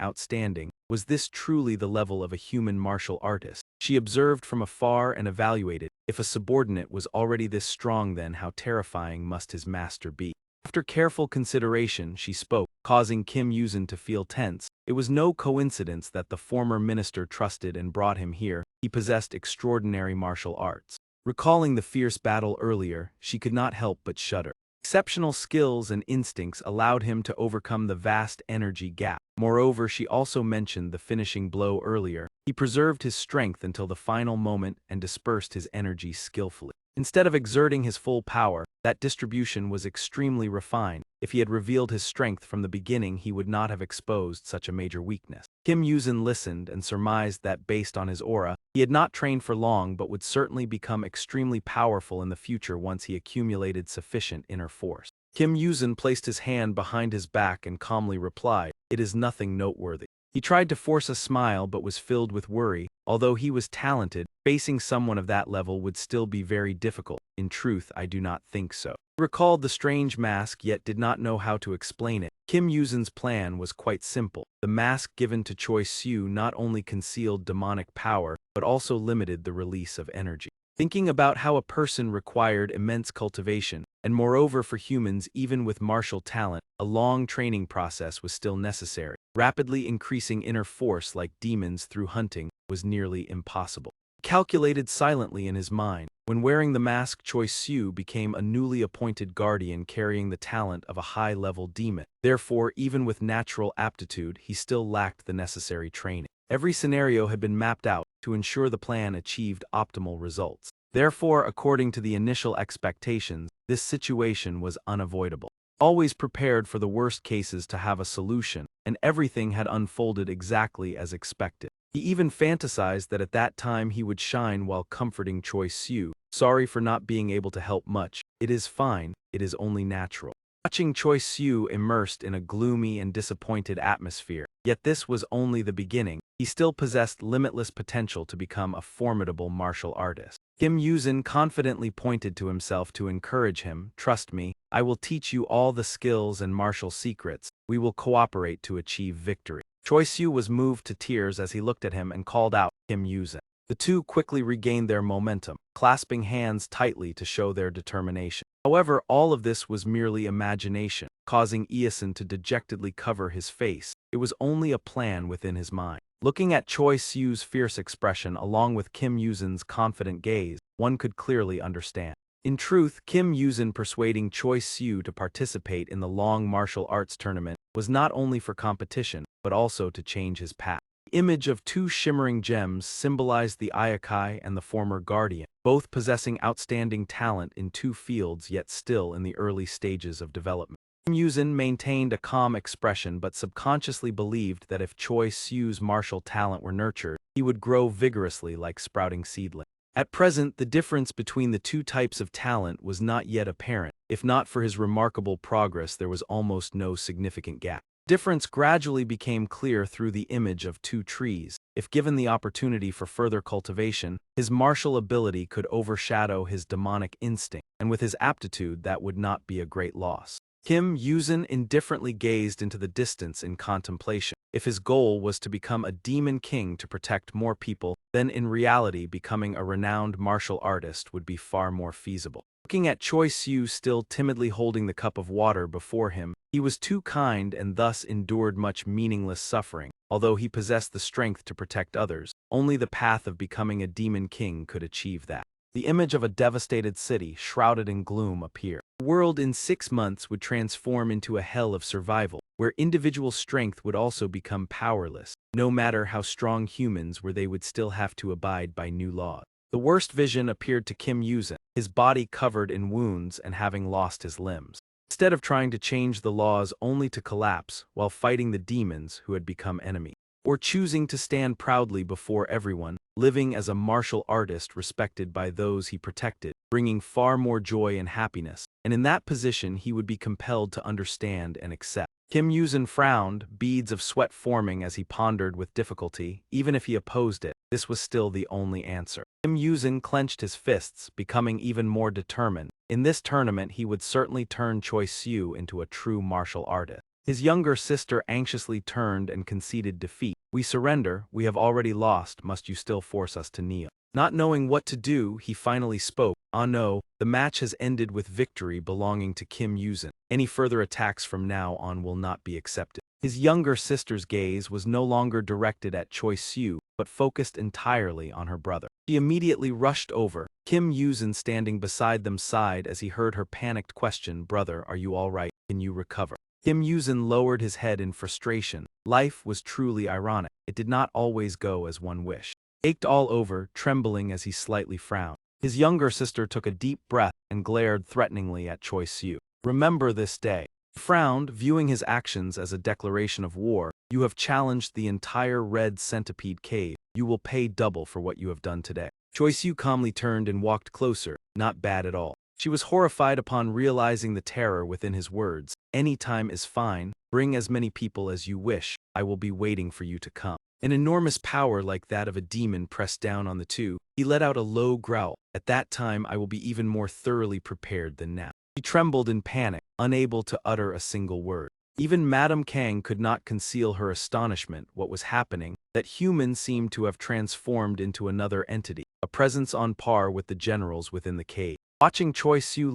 outstanding. Was this truly the level of a human martial artist? She observed from afar and evaluated. If a subordinate was already this strong, then how terrifying must his master be? After careful consideration, she spoke, causing Kim Yuzin to feel tense. It was no coincidence that the former minister trusted and brought him here. He possessed extraordinary martial arts. Recalling the fierce battle earlier, she could not help but shudder. Exceptional skills and instincts allowed him to overcome the vast energy gap. Moreover, she also mentioned the finishing blow earlier. He preserved his strength until the final moment and dispersed his energy skillfully. Instead of exerting his full power, that distribution was extremely refined. If he had revealed his strength from the beginning, he would not have exposed such a major weakness. Kim Yuzin listened and surmised that based on his aura, he had not trained for long but would certainly become extremely powerful in the future once he accumulated sufficient inner force. Kim Yuzin placed his hand behind his back and calmly replied, "It is nothing noteworthy." He tried to force a smile but was filled with worry. Although he was talented, facing someone of that level would still be very difficult. "In truth, I do not think so." He recalled the strange mask yet did not know how to explain it. Kim Yuzin's plan was quite simple. The mask given to Choi Siu not only concealed demonic power, but also limited the release of energy. Thinking about how a person required immense cultivation, and moreover for humans even with martial talent, a long training process was still necessary. Rapidly increasing inner force like demons through hunting was nearly impossible. He calculated silently in his mind. When wearing the mask, Choi Siu became a newly appointed guardian carrying the talent of a high-level demon. Therefore, even with natural aptitude, he still lacked the necessary training. Every scenario had been mapped out to ensure the plan achieved optimal results. Therefore, according to the initial expectations, this situation was unavoidable. Always prepared for the worst cases to have a solution, and everything had unfolded exactly as expected. He even fantasized that at that time he would shine while comforting Choi Siu. "Sorry for not being able to help much. It is fine, it is only natural." Watching Choi Siu immersed in a gloomy and disappointed atmosphere, yet this was only the beginning. He still possessed limitless potential to become a formidable martial artist. Kim Yuzin confidently pointed to himself to encourage him. "Trust me, I will teach you all the skills and martial secrets. We will cooperate to achieve victory." Choi Siu was moved to tears as he looked at him and called out, "Kim Yuzin." The two quickly regained their momentum, clasping hands tightly to show their determination. However, all of this was merely imagination, causing Ieson to dejectedly cover his face. It was only a plan within his mind. Looking at Choi Siu's fierce expression along with Kim Yuzin's confident gaze, one could clearly understand. In truth, Kim Yuzin persuading Choi Siu to participate in the long martial arts tournament was not only for competition, but also to change his path. The image of two shimmering gems symbolized the Iakai and the former guardian, both possessing outstanding talent in two fields yet still in the early stages of development. Kim Yuzin maintained a calm expression but subconsciously believed that if Choi Su's martial talent were nurtured, he would grow vigorously like sprouting seedling. At present, the difference between the two types of talent was not yet apparent. If not for his remarkable progress, there was almost no significant gap. Difference gradually became clear through the image of two trees. If given the opportunity for further cultivation, his martial ability could overshadow his demonic instinct, and with his aptitude that would not be a great loss. Kim Yuzin indifferently gazed into the distance in contemplation. If his goal was to become a demon king to protect more people, then in reality becoming a renowned martial artist would be far more feasible. Looking at Choi Su still timidly holding the cup of water before him, he was too kind and thus endured much meaningless suffering. Although he possessed the strength to protect others, only the path of becoming a demon king could achieve that. The image of a devastated city, shrouded in gloom, appeared. The world in 6 months would transform into a hell of survival, where individual strength would also become powerless. No matter how strong humans were, they would still have to abide by new laws. The worst vision appeared to Kim Yuzin, his body covered in wounds and having lost his limbs. Instead of trying to change the laws only to collapse while fighting the demons who had become enemies, or choosing to stand proudly before everyone, living as a martial artist respected by those he protected, bringing far more joy and happiness, and in that position he would be compelled to understand and accept. Kim Yuzin frowned, beads of sweat forming as he pondered with difficulty. Even if he opposed it, this was still the only answer. Kim Yuzin clenched his fists, becoming even more determined. In this tournament he would certainly turn Choi Su into a true martial artist. His younger sister anxiously turned and conceded defeat. "We surrender, we have already lost, must you still force us to kneel?" Not knowing what to do, he finally spoke. "Ah no, the match has ended with victory belonging to Kim Yuzin. Any further attacks from now on will not be accepted." His younger sister's gaze was no longer directed at Choi Su, but focused entirely on her brother. She immediately rushed over. Kim Yuzin standing beside them sighed as he heard her panicked question, "Brother, are you all right? Can you recover?" Kim Yuzin lowered his head in frustration. Life was truly ironic. It did not always go as one wished. Ached all over, trembling as he slightly frowned. His younger sister took a deep breath and glared threateningly at Choi Su. "Remember this day." He frowned, viewing his actions as a declaration of war. "You have challenged the entire Red Centipede Cave. You will pay double for what you have done today." Choi Su calmly turned and walked closer. Not bad at all. She was horrified upon realizing the terror within his words. "Any time is fine. Bring as many people as you wish. I will be waiting for you to come." An enormous power like that of a demon pressed down on the two. He let out a low growl. "At that time I will be even more thoroughly prepared than now." He trembled in panic, unable to utter a single word. Even Madame Kang could not conceal her astonishment. What was happening? That humans seemed to have transformed into another entity, a presence on par with the generals within the cave. Watching Choi Su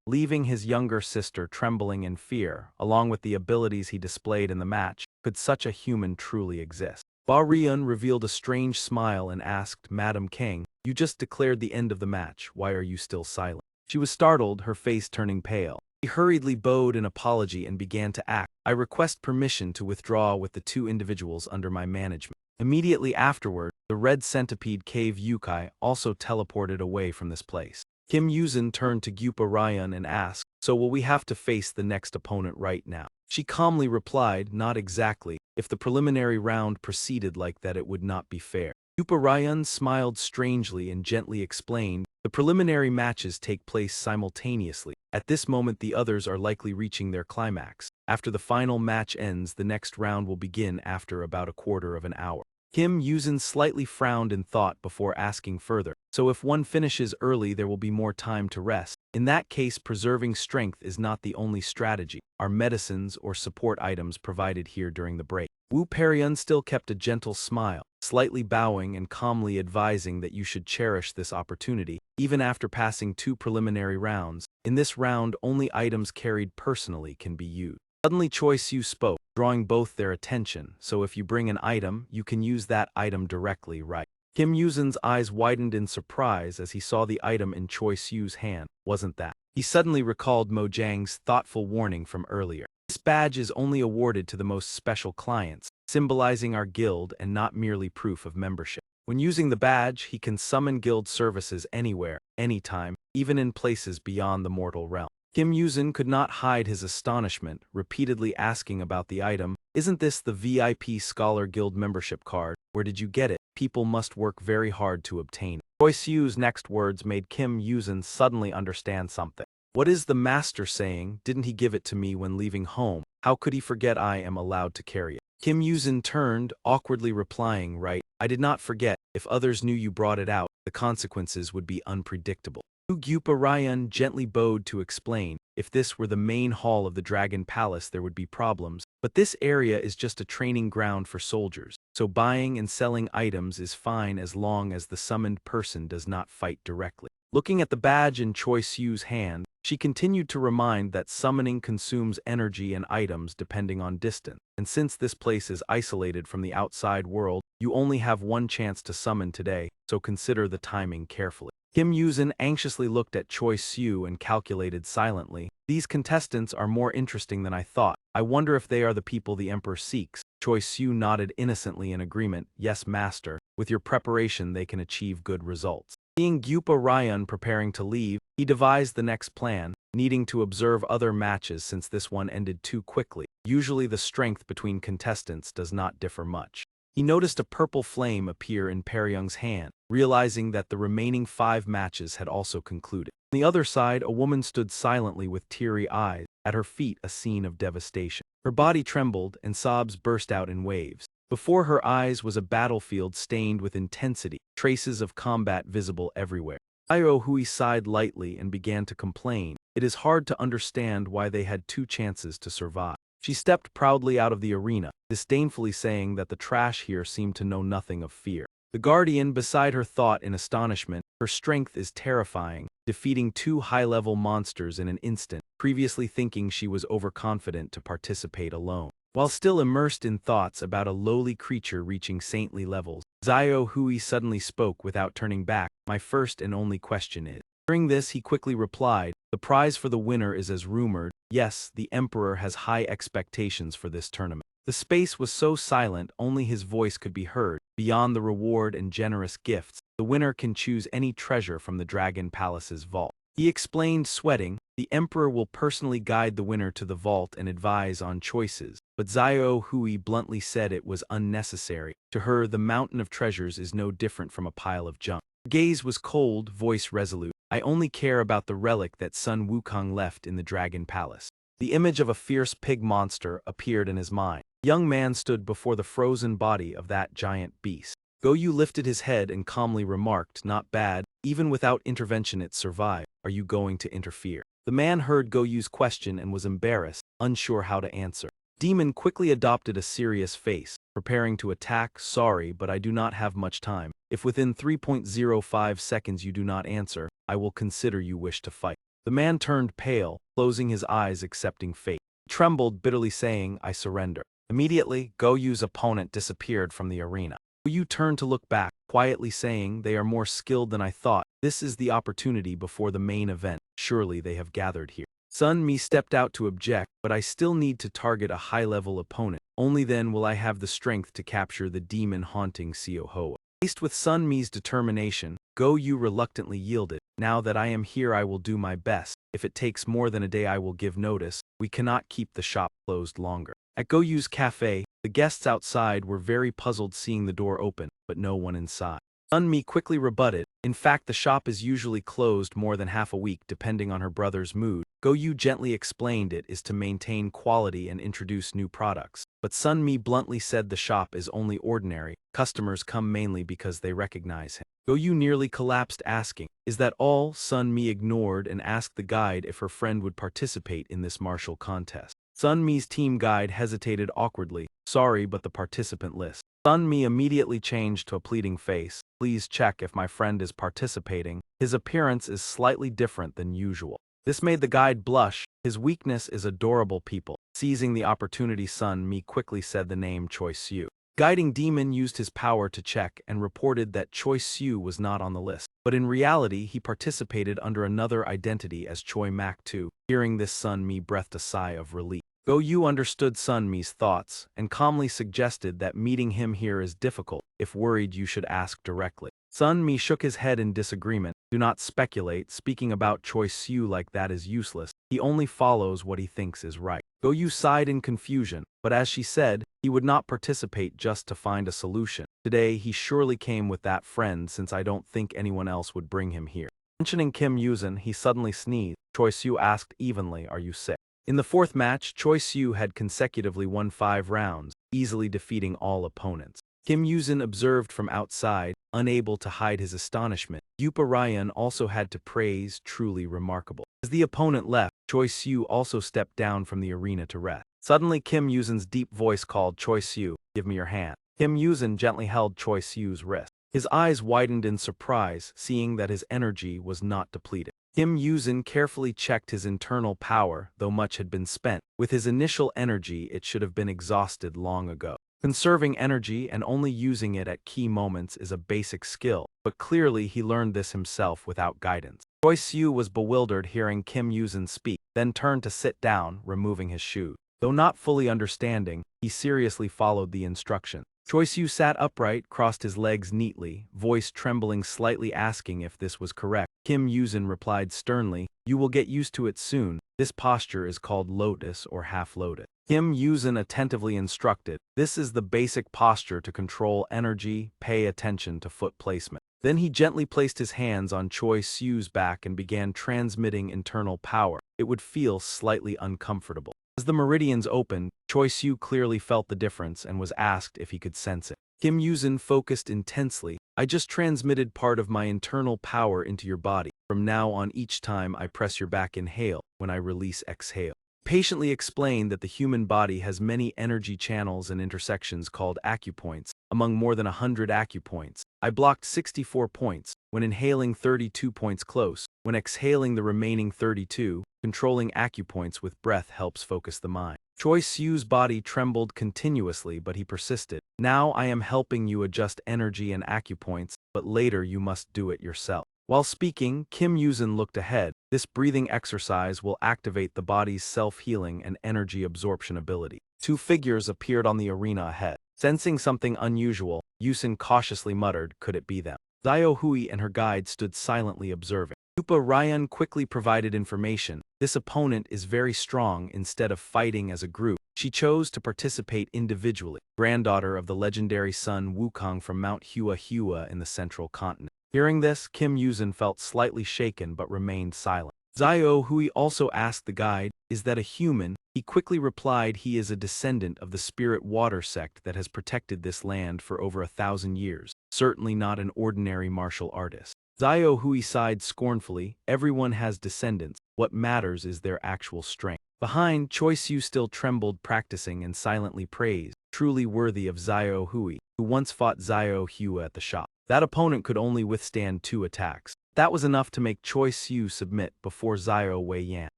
leaving his younger sister trembling in fear, along with the abilities he displayed in the match, could such a human truly exist? Ba Riyun revealed a strange smile and asked, "Madame Kang, you just declared the end of the match. Why are you still silent?" She was startled, her face turning pale. He hurriedly bowed an apology and began to act. "I request permission to withdraw with the 2 individuals under my management." Immediately afterward, the Red Centipede Cave Yukai also teleported away from this place. Kim Yuzin turned to Gyupa Ryan and asked, "So will we have to face the next opponent right now?" She calmly replied, "Not exactly. If the preliminary round proceeded like that, it would not be fair." Gyupa Ryan smiled strangely and gently explained, "The preliminary matches take place simultaneously. At this moment the others are likely reaching their climax. After the final match ends, the next round will begin after about a quarter of an hour." Kim Yuzin slightly frowned in thought before asking further, "So if one finishes early there will be more time to rest? In that case preserving strength is not the only strategy. Are medicines or support items provided here during the break?" Wu Peryun still kept a gentle smile, slightly bowing and calmly advising that you should cherish this opportunity, even after passing 2 preliminary rounds. In this round only items carried personally can be used. Suddenly Choi Su spoke, drawing both their attention, "So if you bring an item, you can use that item directly, right?" Kim Yuzin's eyes widened in surprise as he saw the item in Choi Su's hand. Wasn't that? He suddenly recalled Mojang's thoughtful warning from earlier. "This badge is only awarded to the most special clients, symbolizing our guild and not merely proof of membership. When using the badge, he can summon guild services anywhere, anytime, even in places beyond the mortal realm." Kim Yuzin could not hide his astonishment, repeatedly asking about the item. Isn't this the VIP Scholar Guild membership card? Where did you get it? People must work very hard to obtain it. Choi Siu's next words made Kim Yuzin suddenly understand something. What is the master saying? Didn't he give it to me when leaving home? How could he forget I am allowed to carry it? Kim Yuzin turned, awkwardly replying, right, I did not forget. If others knew you brought it out, the consequences would be unpredictable. Gyupa Ryan gently bowed to explain, if this were the main hall of the Dragon Palace there would be problems, but this area is just a training ground for soldiers, so buying and selling items is fine as long as the summoned person does not fight directly. Looking at the badge in Choi Siu's hand, she continued to remind that summoning consumes energy and items depending on distance, and since this place is isolated from the outside world, you only have one chance to summon today, so consider the timing carefully. Kim Yuzin anxiously looked at Choi Siu and calculated silently. These contestants are more interesting than I thought. I wonder if they are the people the Emperor seeks. Choi Siu nodded innocently in agreement. Yes, master. With your preparation they can achieve good results. Seeing Gyupa Ryan preparing to leave, he devised the next plan, needing to observe other matches since this one ended too quickly. Usually the strength between contestants does not differ much. He noticed a purple flame appear in Peryung's hand, realizing that the remaining 5 matches had also concluded. On the other side, a woman stood silently with teary eyes, at her feet a scene of devastation. Her body trembled and sobs burst out in waves. Before her eyes was a battlefield stained with intensity, traces of combat visible everywhere. Io Hui sighed lightly and began to complain. It is hard to understand why they had 2 chances to survive. She stepped proudly out of the arena, disdainfully saying that the trash here seemed to know nothing of fear. The guardian beside her thought in astonishment, her strength is terrifying, defeating 2 high-level monsters in an instant, previously thinking she was overconfident to participate alone. While still immersed in thoughts about a lowly creature reaching saintly levels, Zio Hui suddenly spoke without turning back. My first and only question is. During this he quickly replied, the prize for the winner is as rumored. Yes, the Emperor has high expectations for this tournament. The space was so silent only his voice could be heard. Beyond the reward and generous gifts, the winner can choose any treasure from the Dragon Palace's vault. He explained, sweating, the Emperor will personally guide the winner to the vault and advise on choices. But Zio Hui bluntly said it was unnecessary. To her, the mountain of treasures is no different from a pile of junk. Her gaze was cold, voice resolute. I only care about the relic that Sun Wukong left in the Dragon Palace. The image of a fierce pig monster appeared in his mind. A young man stood before the frozen body of that giant beast. Goyu lifted his head and calmly remarked, not bad, even without intervention it survived. Are you going to interfere? The man heard Goyu's question and was embarrassed, unsure how to answer. Demon quickly adopted a serious face, preparing to attack. Sorry, but I do not have much time. If within 3.05 seconds you do not answer, I will consider you wish to fight. The man turned pale, closing his eyes accepting fate. He trembled, bitterly saying, I surrender. Immediately, Goyu's opponent disappeared from the arena. Goyu turned to look back, quietly saying, they are more skilled than I thought. This is the opportunity before the main event. Surely they have gathered here. Sun Mi stepped out to object, but I still need to target a high-level opponent. Only then will I have the strength to capture the demon-haunting Siohoa. Faced with Sun Mi's determination, Goyu reluctantly yielded. Now that I am here I will do my best. If it takes more than a day I will give notice. We cannot keep the shop closed longer. At Goyu's cafe, the guests outside were very puzzled seeing the door open, but no one inside. Sun Mi quickly rebutted. In fact, the shop is usually closed more than half a week depending on her brother's mood. Goyu gently explained it is to maintain quality and introduce new products. But Sun Mi bluntly said the shop is only ordinary. Customers come mainly because they recognize him. Goyu nearly collapsed asking, is that all? Sun Mi ignored and asked the guide if her friend would participate in this martial contest. Sun Mi's team guide hesitated awkwardly. Sorry, but the participant list. Sun Mi immediately changed to a pleading face. Please check if my friend is participating. His appearance is slightly different than usual. This made the guide blush. His weakness is adorable people. Seizing the opportunity, Sun Mi quickly said the name Choi Siu. Guiding Demon used his power to check and reported that Choi Siu was not on the list. But in reality, he participated under another identity as Choi Mak 2. Hearing this, Sun Mi breathed a sigh of relief. Go-Yu understood Sun Mi's thoughts and calmly suggested that meeting him here is difficult. If worried, you should ask directly. Sun Mi shook his head in disagreement. Do not speculate. Speaking about Choi Siu like that is useless. He only follows what he thinks is right. Go-Yu sighed in confusion, but as she said, he would not participate just to find a solution. Today, he surely came with that friend since I don't think anyone else would bring him here. Mentioning Kim Yuzin, he suddenly sneezed. Choi Siu asked evenly, "Are you sick?" In the fourth match, Choi Siu had consecutively won 5 rounds, easily defeating all opponents. Kim Yuzin observed from outside, unable to hide his astonishment. Yupa Ryan also had to praise, truly remarkable. As the opponent left, Choi Siu also stepped down from the arena to rest. Suddenly Kim Yuzin's deep voice called, "Choi Siu, give me your hand." Kim Yuzin gently held Choi Siu's wrist. His eyes widened in surprise, seeing that his energy was not depleted. Kim Yuzin carefully checked his internal power, though much had been spent. With his initial energy, it should have been exhausted long ago. Conserving energy and only using it at key moments is a basic skill, but clearly he learned this himself without guidance. Choi Siu was bewildered hearing Kim Yuzin speak, then turned to sit down, removing his shoes. Though not fully understanding, he seriously followed the instructions. Choi Siu sat upright, crossed his legs neatly, voice trembling slightly asking if this was correct. Kim Yuzin replied sternly, "You will get used to it soon. This posture is called lotus or half lotus." Kim Yuzin attentively instructed, "This is the basic posture to control energy, pay attention to foot placement." Then he gently placed his hands on Choi Siu's back and began transmitting internal power. It would feel slightly uncomfortable. As the meridians opened, Choi Siu clearly felt the difference and was asked if he could sense it. Kim Yuzin focused intensely. "I just transmitted part of my internal power into your body. From now on, each time I press your back, inhale. When I release, exhale." Patiently explained that the human body has many energy channels and intersections called acupoints. Among more than 100 acupoints, I blocked 64 points. When inhaling, 32 points close. When exhaling, the remaining 32. Controlling acupoints with breath helps focus the mind. Choi Siu's body trembled continuously, but he persisted. "Now I am helping you adjust energy and acupoints, but later you must do it yourself." While speaking, Kim Yuzin looked ahead. This breathing exercise will activate the body's self-healing and energy absorption ability. 2 figures appeared on the arena ahead. Sensing something unusual, Yuzin cautiously muttered, "Could it be them?" Xiao Hui and her guide stood silently observing. Yupa Ryan quickly provided information. "This opponent is very strong. Instead of fighting as a group, she chose to participate individually." Granddaughter of the legendary son Wukong from Mount Hua Hua in the central continent. Hearing this, Kim Yuzin felt slightly shaken but remained silent. Xiao Hui also asked the guide, "Is that a human?" He quickly replied he is a descendant of the spirit water sect that has protected this land for over 1,000 years. Certainly not an ordinary martial artist. Xiao Hui sighed scornfully, "Everyone has descendants. What matters is their actual strength." Behind, Choi Siu still trembled, practicing and silently praised, "Truly worthy of Xiao Hui, who once fought Xiao Hua at the shop. That opponent could only withstand 2 attacks. That was enough to make Choi Siu submit before Xiao Wei Yan."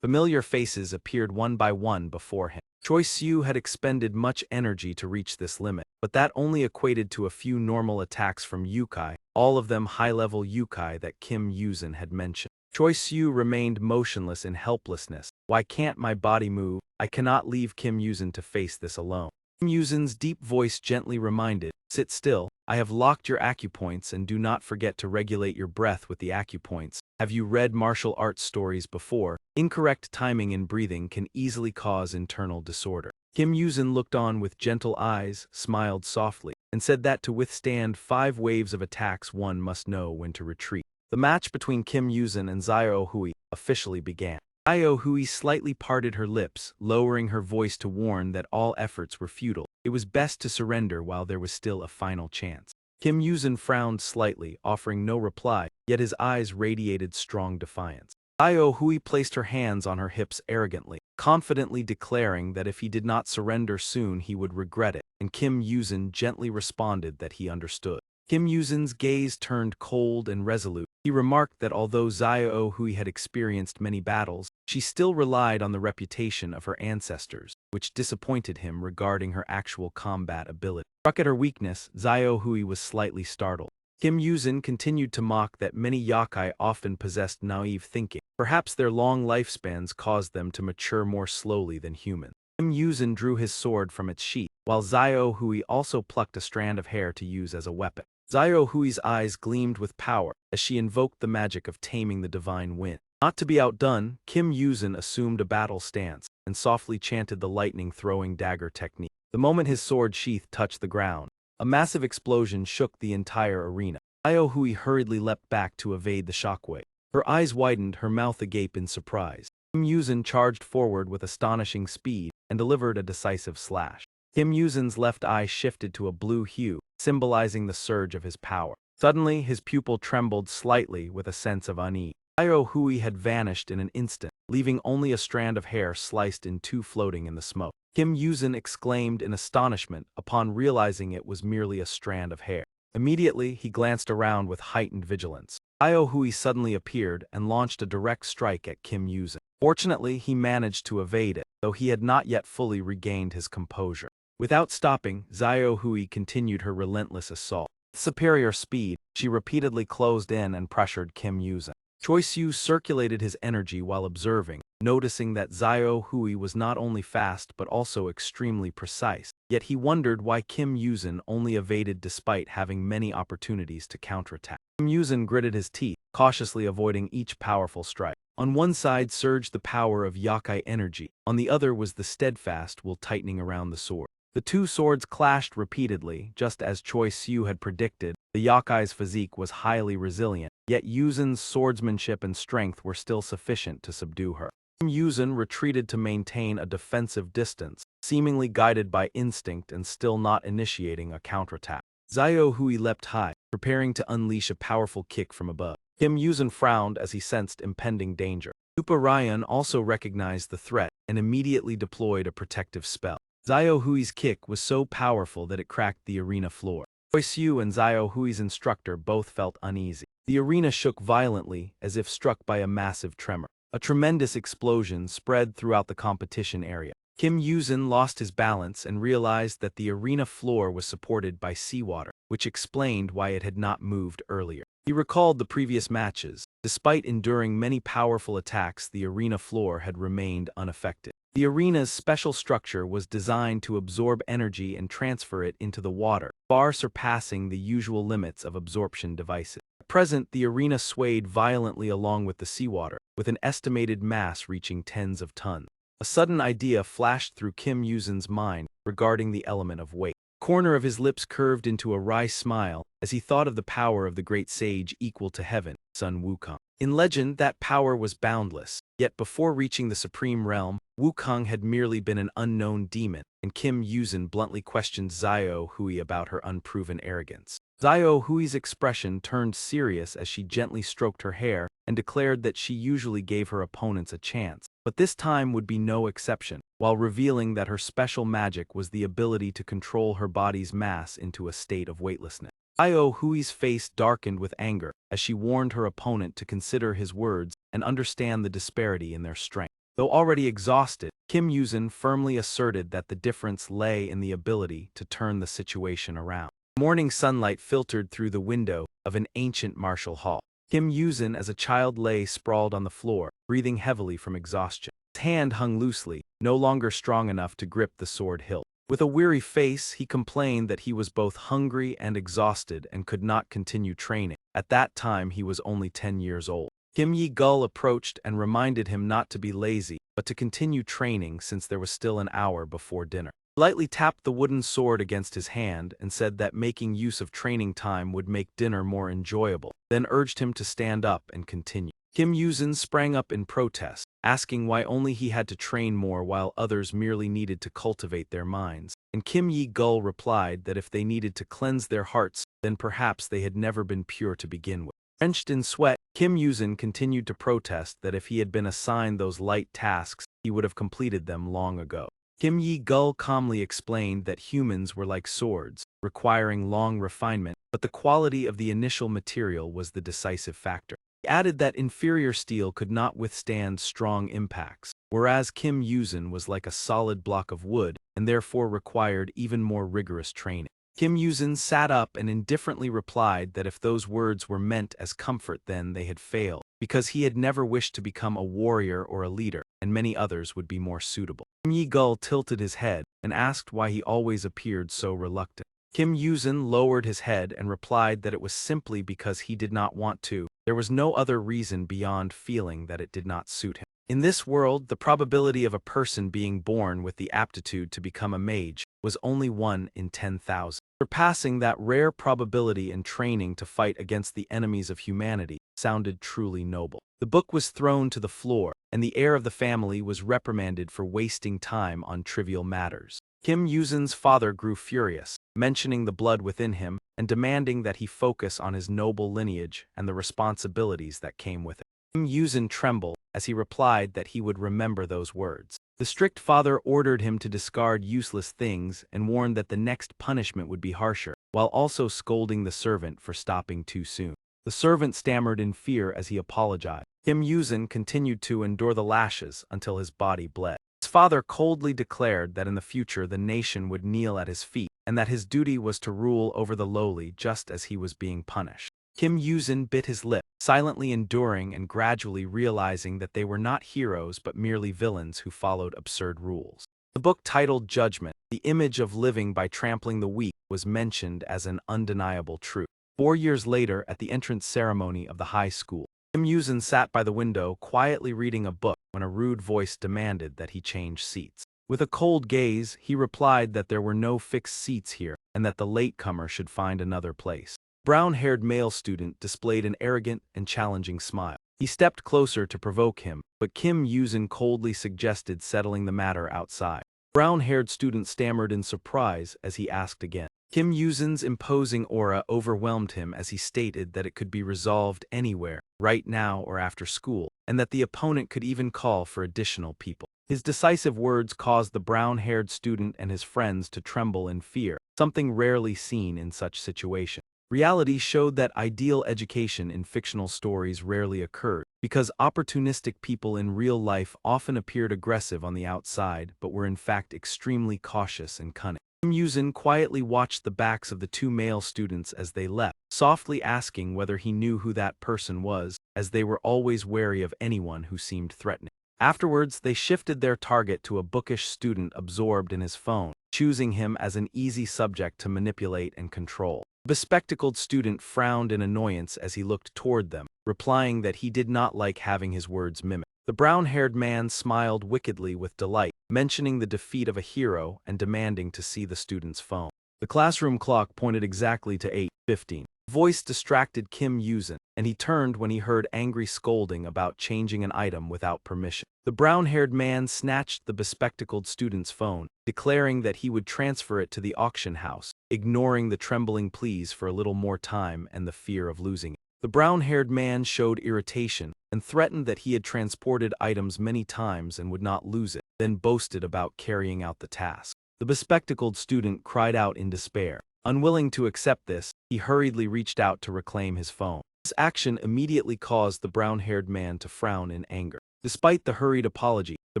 Familiar faces appeared one by one before him. Choi Siu had expended much energy to reach this limit, but that only equated to a few normal attacks from Yukai, all of them high-level Yukai that Kim Yuzin had mentioned. Choi Siu remained motionless in helplessness. "Why can't my body move? I cannot leave Kim Yuzin to face this alone." Kim Yuzin's deep voice gently reminded, "Sit still. I have locked your acupoints and do not forget to regulate your breath with the acupoints. Have you read martial arts stories before? Incorrect timing in breathing can easily cause internal disorder." Kim Yuzin looked on with gentle eyes, smiled softly, and said that to withstand 5 waves of attacks one must know when to retreat. The match between Kim Yuzin and Xiao Hui officially began. Xiao Hui slightly parted her lips, lowering her voice to warn that all efforts were futile. It was best to surrender while there was still a final chance. Kim Yuzin frowned slightly, offering no reply, yet his eyes radiated strong defiance. Xiao Hui placed her hands on her hips arrogantly, confidently declaring that if he did not surrender soon he would regret it, and Kim Yuzin gently responded that he understood. Kim Yuzin's gaze turned cold and resolute. He remarked that although Xiao Hui had experienced many battles, she still relied on the reputation of her ancestors, which disappointed him regarding her actual combat ability. Struck at her weakness, Xiao Hui was slightly startled. Kim Yuzin continued to mock that many yakai often possessed naive thinking. Perhaps their long lifespans caused them to mature more slowly than humans. Kim Yuzin drew his sword from its sheath, while Xiao Hui also plucked a strand of hair to use as a weapon. Xiao Hui's eyes gleamed with power as she invoked the magic of taming the divine wind. Not to be outdone, Kim Yuzin assumed a battle stance and softly chanted the lightning-throwing dagger technique. The moment his sword sheath touched the ground, a massive explosion shook the entire arena. Xiao Hui hurriedly leapt back to evade the shockwave. Her eyes widened, her mouth agape in surprise. Kim Yuzin charged forward with astonishing speed and delivered a decisive slash. Kim Yuzin's left eye shifted to a blue hue, symbolizing the surge of his power. Suddenly, his pupil trembled slightly with a sense of unease. Xiao Hui had vanished in an instant, leaving only a strand of hair sliced in two floating in the smoke. Kim Yuzin exclaimed in astonishment upon realizing it was merely a strand of hair. Immediately, he glanced around with heightened vigilance. Xiao Hui suddenly appeared and launched a direct strike at Kim Yuzin. Fortunately, he managed to evade it, though he had not yet fully regained his composure. Without stopping, Xiao Hui continued her relentless assault. With superior speed, she repeatedly closed in and pressured Kim Yuzin. Choi Siu circulated his energy while observing, noticing that Xiao Hui was not only fast but also extremely precise. Yet he wondered why Kim Yuzin only evaded despite having many opportunities to counterattack. Kim Yuzin gritted his teeth, cautiously avoiding each powerful strike. On one side surged the power of Yakai energy, on the other was the steadfast will tightening around the sword. The two swords clashed repeatedly, just as Choi Siu had predicted. The Yakai's physique was highly resilient, yet Yuzin's swordsmanship and strength were still sufficient to subdue her. Yuzin retreated to maintain a defensive distance, seemingly guided by instinct and still not initiating a counterattack. Xiao Hui leapt high, preparing to unleash a powerful kick from above. Kim Yuzin frowned as he sensed impending danger. Supa Ryan also recognized the threat and immediately deployed a protective spell. Xiao Hui's kick was so powerful that it cracked the arena floor. Choi Siu and Xiao Hui's instructor both felt uneasy. The arena shook violently as if struck by a massive tremor. A tremendous explosion spread throughout the competition area. Kim Yuzin lost his balance and realized that the arena floor was supported by seawater, which explained why it had not moved earlier. He recalled the previous matches. Despite enduring many powerful attacks, the arena floor had remained unaffected. The arena's special structure was designed to absorb energy and transfer it into the water, far surpassing the usual limits of absorption devices. At present, the arena swayed violently along with the seawater, with an estimated mass reaching tens of tons. A sudden idea flashed through Kim Yuzin's mind regarding the element of weight. The corner of his lips curved into a wry smile as he thought of the power of the great sage equal to heaven, Sun Wukong. In legend, that power was boundless, yet before reaching the supreme realm, Wukong had merely been an unknown demon, and Kim Yuzin bluntly questioned Xiao Hui about her unproven arrogance. Xiao Hui's expression turned serious as she gently stroked her hair and declared that she usually gave her opponents a chance, but this time would be no exception, while revealing that her special magic was the ability to control her body's mass into a state of weightlessness. Xiao Hui's face darkened with anger as she warned her opponent to consider his words and understand the disparity in their strength. Though already exhausted, Kim Yuzin firmly asserted that the difference lay in the ability to turn the situation around. Morning sunlight filtered through the window of an ancient martial hall. Kim Yuzin as a child lay sprawled on the floor, breathing heavily from exhaustion. His hand hung loosely, no longer strong enough to grip the sword hilt. With a weary face, he complained that he was both hungry and exhausted and could not continue training. At that time, he was only 10 years old. Kim Yi-gul approached and reminded him not to be lazy, but to continue training since there was still an hour before dinner. He lightly tapped the wooden sword against his hand and said that making use of training time would make dinner more enjoyable, then urged him to stand up and continue. Kim Yuzin sprang up in protest, asking why only he had to train more while others merely needed to cultivate their minds, and Kim Yi-gul replied that if they needed to cleanse their hearts, then perhaps they had never been pure to begin with. Drenched in sweat, Kim Yuzin continued to protest that if he had been assigned those light tasks, he would have completed them long ago. Kim Yi-gul calmly explained that humans were like swords, requiring long refinement, but the quality of the initial material was the decisive factor. He added that inferior steel could not withstand strong impacts, whereas Kim Yuzin was like a solid block of wood and therefore required even more rigorous training. Kim Yuzin sat up and indifferently replied that if those words were meant as comfort, then they had failed, because he had never wished to become a warrior or a leader. and many others would be more suitable. Kim Yi-gul tilted his head and asked why he always appeared so reluctant. Kim Yuzin lowered his head and replied that it was simply because he did not want to. There was no other reason beyond feeling that it did not suit him. In this world, the probability of a person being born with the aptitude to become a mage was only 1 in 10,000. Surpassing that rare probability and training to fight against the enemies of humanity sounded truly noble. The book was thrown to the floor, and the heir of the family was reprimanded for wasting time on trivial matters. Kim Yuzin's father grew furious, mentioning the blood within him and demanding that he focus on his noble lineage and the responsibilities that came with it. Kim Yuzin trembled as he replied that he would remember those words. The strict father ordered him to discard useless things and warned that the next punishment would be harsher, while also scolding the servant for stopping too soon. The servant stammered in fear as he apologized. Kim Yuzin continued to endure the lashes until his body bled. His father coldly declared that in the future the nation would kneel at his feet and that his duty was to rule over the lowly just as he was being punished. Kim Yuzin bit his lip, silently enduring and gradually realizing that they were not heroes but merely villains who followed absurd rules. The book titled Judgment, the image of living by trampling the weak, was mentioned as an undeniable truth. 4 years later, at the entrance ceremony of the high school, Kim Yuzin sat by the window quietly reading a book when a rude voice demanded that he change seats. With a cold gaze, he replied that there were no fixed seats here and that the latecomer should find another place. Brown-haired male student displayed an arrogant and challenging smile. He stepped closer to provoke him, but Kim Yuzin coldly suggested settling the matter outside. Brown-haired student stammered in surprise as he asked again. Kim Yuzin's imposing aura overwhelmed him as he stated that it could be resolved anywhere, right now or after school, and that the opponent could even call for additional people. His decisive words caused the brown-haired student and his friends to tremble in fear, something rarely seen in such situations. Reality showed that ideal education in fictional stories rarely occurred, because opportunistic people in real life often appeared aggressive on the outside but were in fact extremely cautious and cunning. Kim Yuzin quietly watched the backs of the 2 male students as they left, softly asking whether he knew who that person was, as they were always wary of anyone who seemed threatening. Afterwards, they shifted their target to a bookish student absorbed in his phone, choosing him as an easy subject to manipulate and control. The bespectacled student frowned in annoyance as he looked toward them, replying that he did not like having his words mimicked. The brown-haired man smiled wickedly with delight, mentioning the defeat of a hero and demanding to see the student's phone. The classroom clock pointed exactly to 8:15. Voice distracted Kim Yuzin, and he turned when he heard angry scolding about changing an item without permission. The brown-haired man snatched the bespectacled student's phone, declaring that he would transfer it to the auction house, ignoring the trembling pleas for a little more time and the fear of losing it. The brown-haired man showed irritation and threatened that he had transported items many times and would not lose it, then boasted about carrying out the task. The bespectacled student cried out in despair. Unwilling to accept this, he hurriedly reached out to reclaim his phone. This action immediately caused the brown-haired man to frown in anger. Despite the hurried apology, the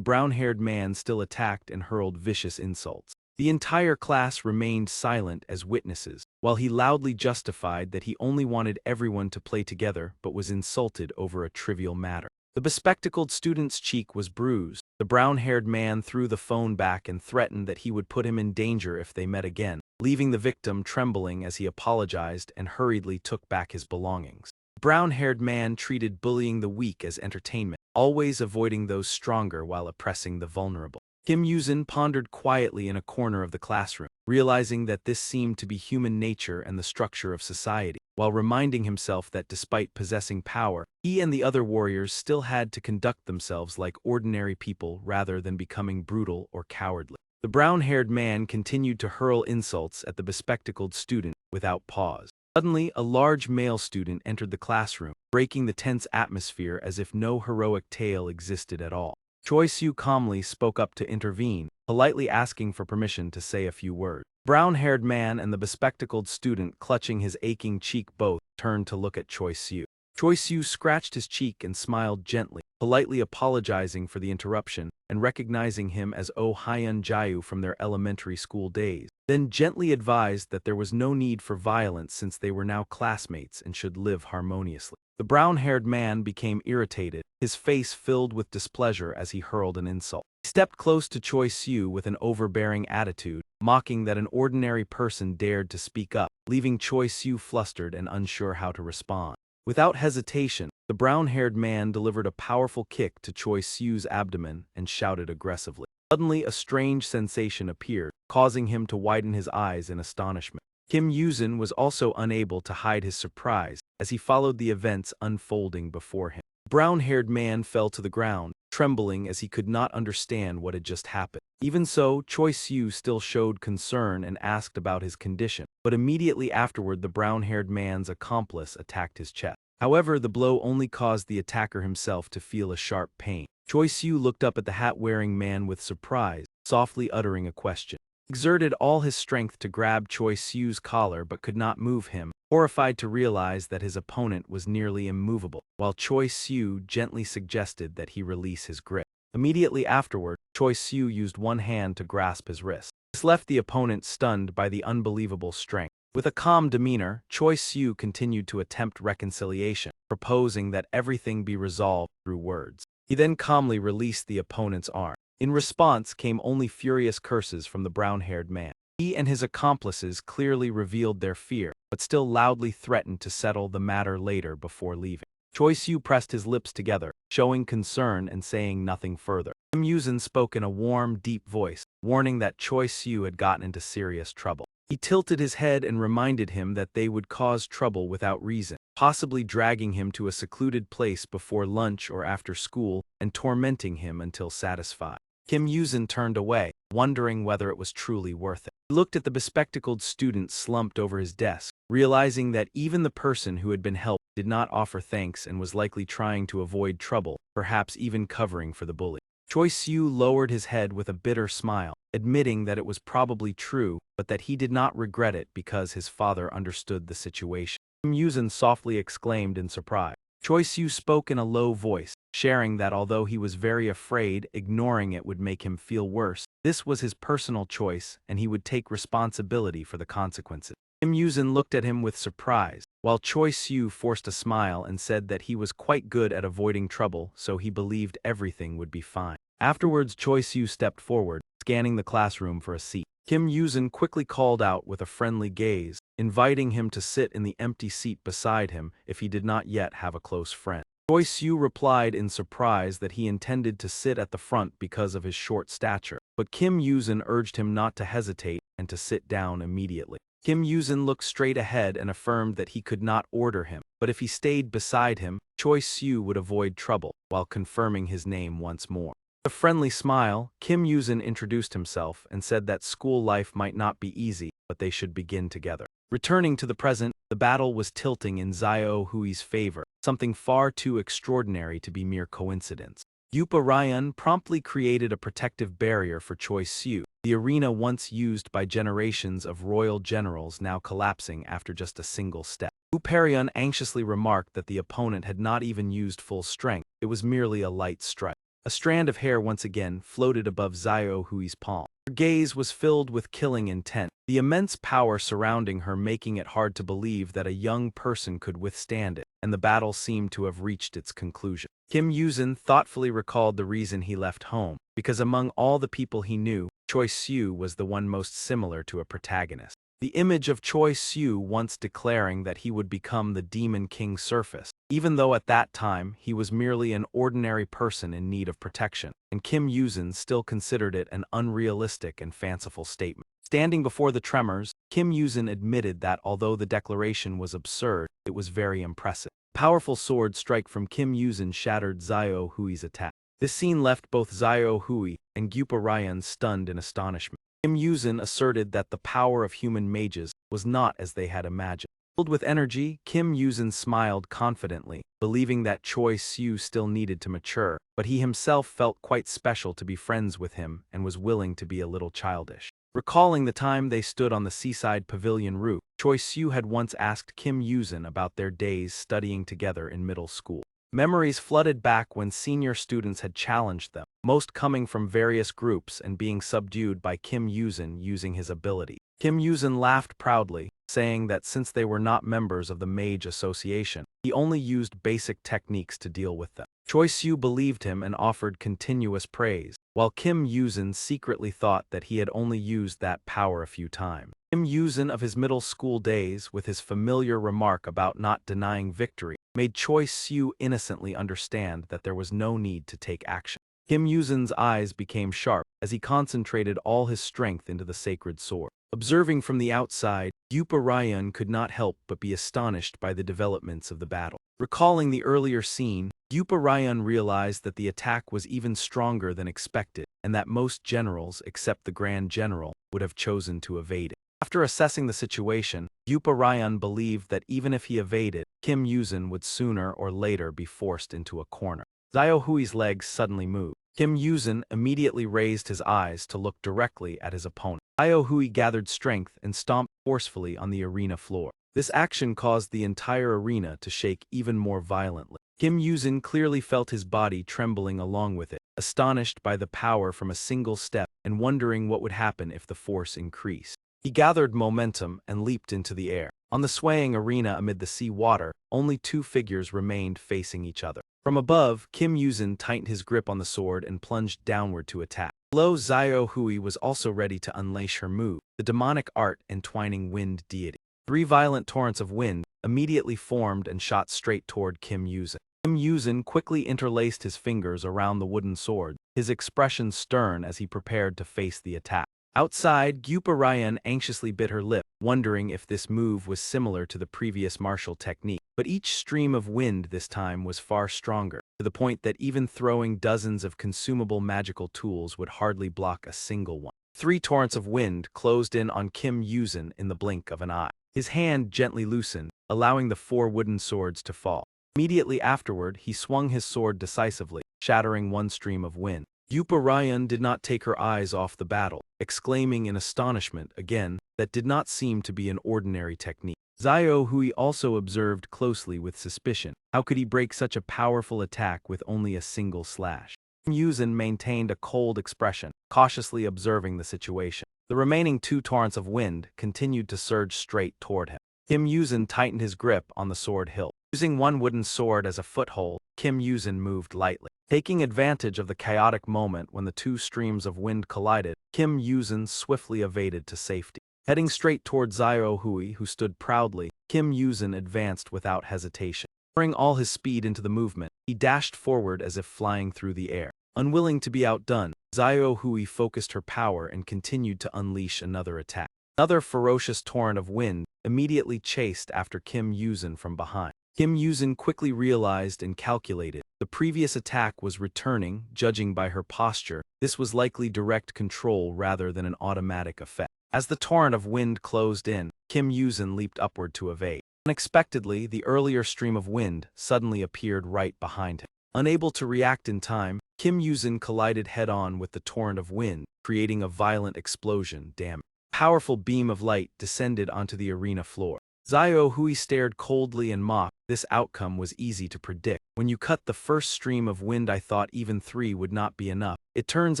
brown-haired man still attacked and hurled vicious insults. The entire class remained silent as witnesses, while he loudly justified that he only wanted everyone to play together but was insulted over a trivial matter. The bespectacled student's cheek was bruised. The brown-haired man threw the phone back and threatened that he would put him in danger if they met again, leaving the victim trembling as he apologized and hurriedly took back his belongings. The brown-haired man treated bullying the weak as entertainment, always avoiding those stronger while oppressing the vulnerable. Kim Yuzin pondered quietly in a corner of the classroom, realizing that this seemed to be human nature and the structure of society, while reminding himself that despite possessing power, he and the other warriors still had to conduct themselves like ordinary people rather than becoming brutal or cowardly. The brown-haired man continued to hurl insults at the bespectacled student without pause. Suddenly, a large male student entered the classroom, breaking the tense atmosphere as if no heroic tale existed at all. Choi Soo calmly spoke up to intervene, politely asking for permission to say a few words. Brown-haired man and the bespectacled student clutching his aching cheek both turned to look at Choi Soo. Choi Siu scratched his cheek and smiled gently, politely apologizing for the interruption and recognizing him as Oh Hyun Jayu from their elementary school days, then gently advised that there was no need for violence since they were now classmates and should live harmoniously. The brown-haired man became irritated, his face filled with displeasure as he hurled an insult. He stepped close to Choi Siu with an overbearing attitude, mocking that an ordinary person dared to speak up, leaving Choi Siu flustered and unsure how to respond. Without hesitation, the brown-haired man delivered a powerful kick to Choi Siu's abdomen and shouted aggressively. Suddenly, a strange sensation appeared, causing him to widen his eyes in astonishment. Kim Yuzin was also unable to hide his surprise as he followed the events unfolding before him. The brown-haired man fell to the ground, trembling as he could not understand what had just happened. Even so, Choi Siu still showed concern and asked about his condition, but immediately afterward the brown-haired man's accomplice attacked his chest. However, the blow only caused the attacker himself to feel a sharp pain. Choi Siu looked up at the hat-wearing man with surprise, softly uttering a question. He exerted all his strength to grab Choi Siu's collar but could not move him, horrified to realize that his opponent was nearly immovable, while Choi Siu gently suggested that he release his grip. Immediately afterward, Choi Siu used one hand to grasp his wrist. This left the opponent stunned by the unbelievable strength. With a calm demeanor, Choi Siu continued to attempt reconciliation, proposing that everything be resolved through words. He then calmly released the opponent's arm. In response came only furious curses from the brown-haired man. He and his accomplices clearly revealed their fear, but still loudly threatened to settle the matter later before leaving. Choi Siu pressed his lips together, showing concern and saying nothing further. Kim Yuzin spoke in a warm, deep voice, warning that Choi Siu had gotten into serious trouble. He tilted his head and reminded him that they would cause trouble without reason, possibly dragging him to a secluded place before lunch or after school and tormenting him until satisfied. Kim Yuzin turned away, wondering whether it was truly worth it. He looked at the bespectacled student slumped over his desk, realizing that even the person who had been helped did not offer thanks and was likely trying to avoid trouble, perhaps even covering for the bully. Choi Siu lowered his head with a bitter smile, admitting that it was probably true, but that he did not regret it because his father understood the situation. Kim Yuzin softly exclaimed in surprise. Choi Siu spoke in a low voice, sharing that although he was very afraid, ignoring it would make him feel worse. This was his personal choice, and he would take responsibility for the consequences. Kim Yuzin looked at him with surprise, while Choi Siu forced a smile and said that he was quite good at avoiding trouble, so he believed everything would be fine. Afterwards, Choi Siu stepped forward, scanning the classroom for a seat. Kim Yuzin quickly called out with a friendly gaze, inviting him to sit in the empty seat beside him if he did not yet have a close friend. Choi Siu replied in surprise that he intended to sit at the front because of his short stature, but Kim Yuzin urged him not to hesitate and to sit down immediately. Kim Yuzin looked straight ahead and affirmed that he could not order him, but if he stayed beside him, Choi Siu would avoid trouble, while confirming his name once more. With a friendly smile, Kim Yuzin introduced himself and said that school life might not be easy, but they should begin together. Returning to the present, the battle was tilting in Xiao Hui's favor, something far too extraordinary to be mere coincidence. Yupa Ryan promptly created a protective barrier for Choi Siu, the arena once used by generations of royal generals now collapsing after just a single step. Uparion anxiously remarked that the opponent had not even used full strength, it was merely a light strike. A strand of hair once again floated above Xiao Hui's palm. Her gaze was filled with killing intent, the immense power surrounding her making it hard to believe that a young person could withstand it, and the battle seemed to have reached its conclusion. Kim Yuzin thoughtfully recalled the reason he left home, because among all the people he knew, Choi Siu was the one most similar to a protagonist. The image of Choi Siu once declaring that he would become the Demon King surfaced, even though at that time he was merely an ordinary person in need of protection, and Kim Yuzin still considered it an unrealistic and fanciful statement. Standing before the tremors, Kim Yuzin admitted that although the declaration was absurd, it was very impressive. A powerful sword strike from Kim Yuzin shattered Xiao Hui's attack. This scene left both Xiao Hui and Gyupa Ryan stunned in astonishment. Kim Yuzin asserted that the power of human mages was not as they had imagined. Filled with energy, Kim Yuzin smiled confidently, believing that Choi Siu still needed to mature, but he himself felt quite special to be friends with him and was willing to be a little childish. Recalling the time they stood on the seaside pavilion roof, Choi Soo had once asked Kim Yuzin about their days studying together in middle school. Memories flooded back when senior students had challenged them, most coming from various groups and being subdued by Kim Yuzin using his ability. Kim Yuzin laughed proudly, saying that since they were not members of the Mage Association, he only used basic techniques to deal with them. Choi Soo believed him and offered continuous praise, while Kim Yuzin secretly thought that he had only used that power a few times. Kim Yuzin of his middle school days, with his familiar remark about not denying victory, made Choi Soo innocently understand that there was no need to take action. Kim Yuzin's eyes became sharp as he concentrated all his strength into the sacred sword. Observing from the outside, Yupa Ryan could not help but be astonished by the developments of the battle. Recalling the earlier scene, Yupa Ryan realized that the attack was even stronger than expected, and that most generals, except the Grand General, would have chosen to evade it. After assessing the situation, Yupa Ryan believed that even if he evaded, Kim Yuzin would sooner or later be forced into a corner. Xiao Hui's legs suddenly moved. Kim Yuzin immediately raised his eyes to look directly at his opponent. Xiao Hui gathered strength and stomped forcefully on the arena floor. This action caused the entire arena to shake even more violently. Kim Yuzin clearly felt his body trembling along with it, astonished by the power from a single step and wondering what would happen if the force increased. He gathered momentum and leaped into the air. On the swaying arena amid the sea water, only two figures remained facing each other. From above, Kim Yuzin tightened his grip on the sword and plunged downward to attack. Below, Xiao Hui was also ready to unleash her move, the demonic art entwining wind deity. 3 violent torrents of wind immediately formed and shot straight toward Kim Yuzin. Kim Yuzin quickly interlaced his fingers around the wooden sword, his expression stern as he prepared to face the attack. Outside, Gyupa Ryan anxiously bit her lip, wondering if this move was similar to the previous martial technique. But each stream of wind this time was far stronger, to the point that even throwing dozens of consumable magical tools would hardly block a single one. 3 torrents of wind closed in on Kim Yuzin in the blink of an eye. His hand gently loosened, allowing the 4 wooden swords to fall. Immediately afterward, he swung his sword decisively, shattering one stream of wind. Yupa Ryan did not take her eyes off the battle, exclaiming in astonishment again that did not seem to be an ordinary technique. Xiao Hui also observed closely with suspicion. How could he break such a powerful attack with only a single slash? Kim Yuzin maintained a cold expression, cautiously observing the situation. The remaining 2 torrents of wind continued to surge straight toward him. Kim Yuzin tightened his grip on the sword hilt. Using one wooden sword as a foothold, Kim Yuzin moved lightly. Taking advantage of the chaotic moment when the 2 streams of wind collided, Kim Yuzin swiftly evaded to safety. Heading straight toward Xiao Hui, who stood proudly, Kim Yuzin advanced without hesitation. Pouring all his speed into the movement, he dashed forward as if flying through the air. Unwilling to be outdone, Xiao Hui focused her power and continued to unleash another attack. Another ferocious torrent of wind immediately chased after Kim Yuzin from behind. Kim Yuzin quickly realized and calculated the previous attack was returning. Judging by her posture, this was likely direct control rather than an automatic effect. As the torrent of wind closed in, Kim Yuzin leaped upward to evade. Unexpectedly, the earlier stream of wind suddenly appeared right behind him. Unable to react in time, Kim Yuzin collided head-on with the torrent of wind, creating a violent explosion. A powerful beam of light descended onto the arena floor. Xiao Hui stared coldly and mocked. This outcome was easy to predict. When you cut the first stream of wind, I thought even 3 would not be enough. It turns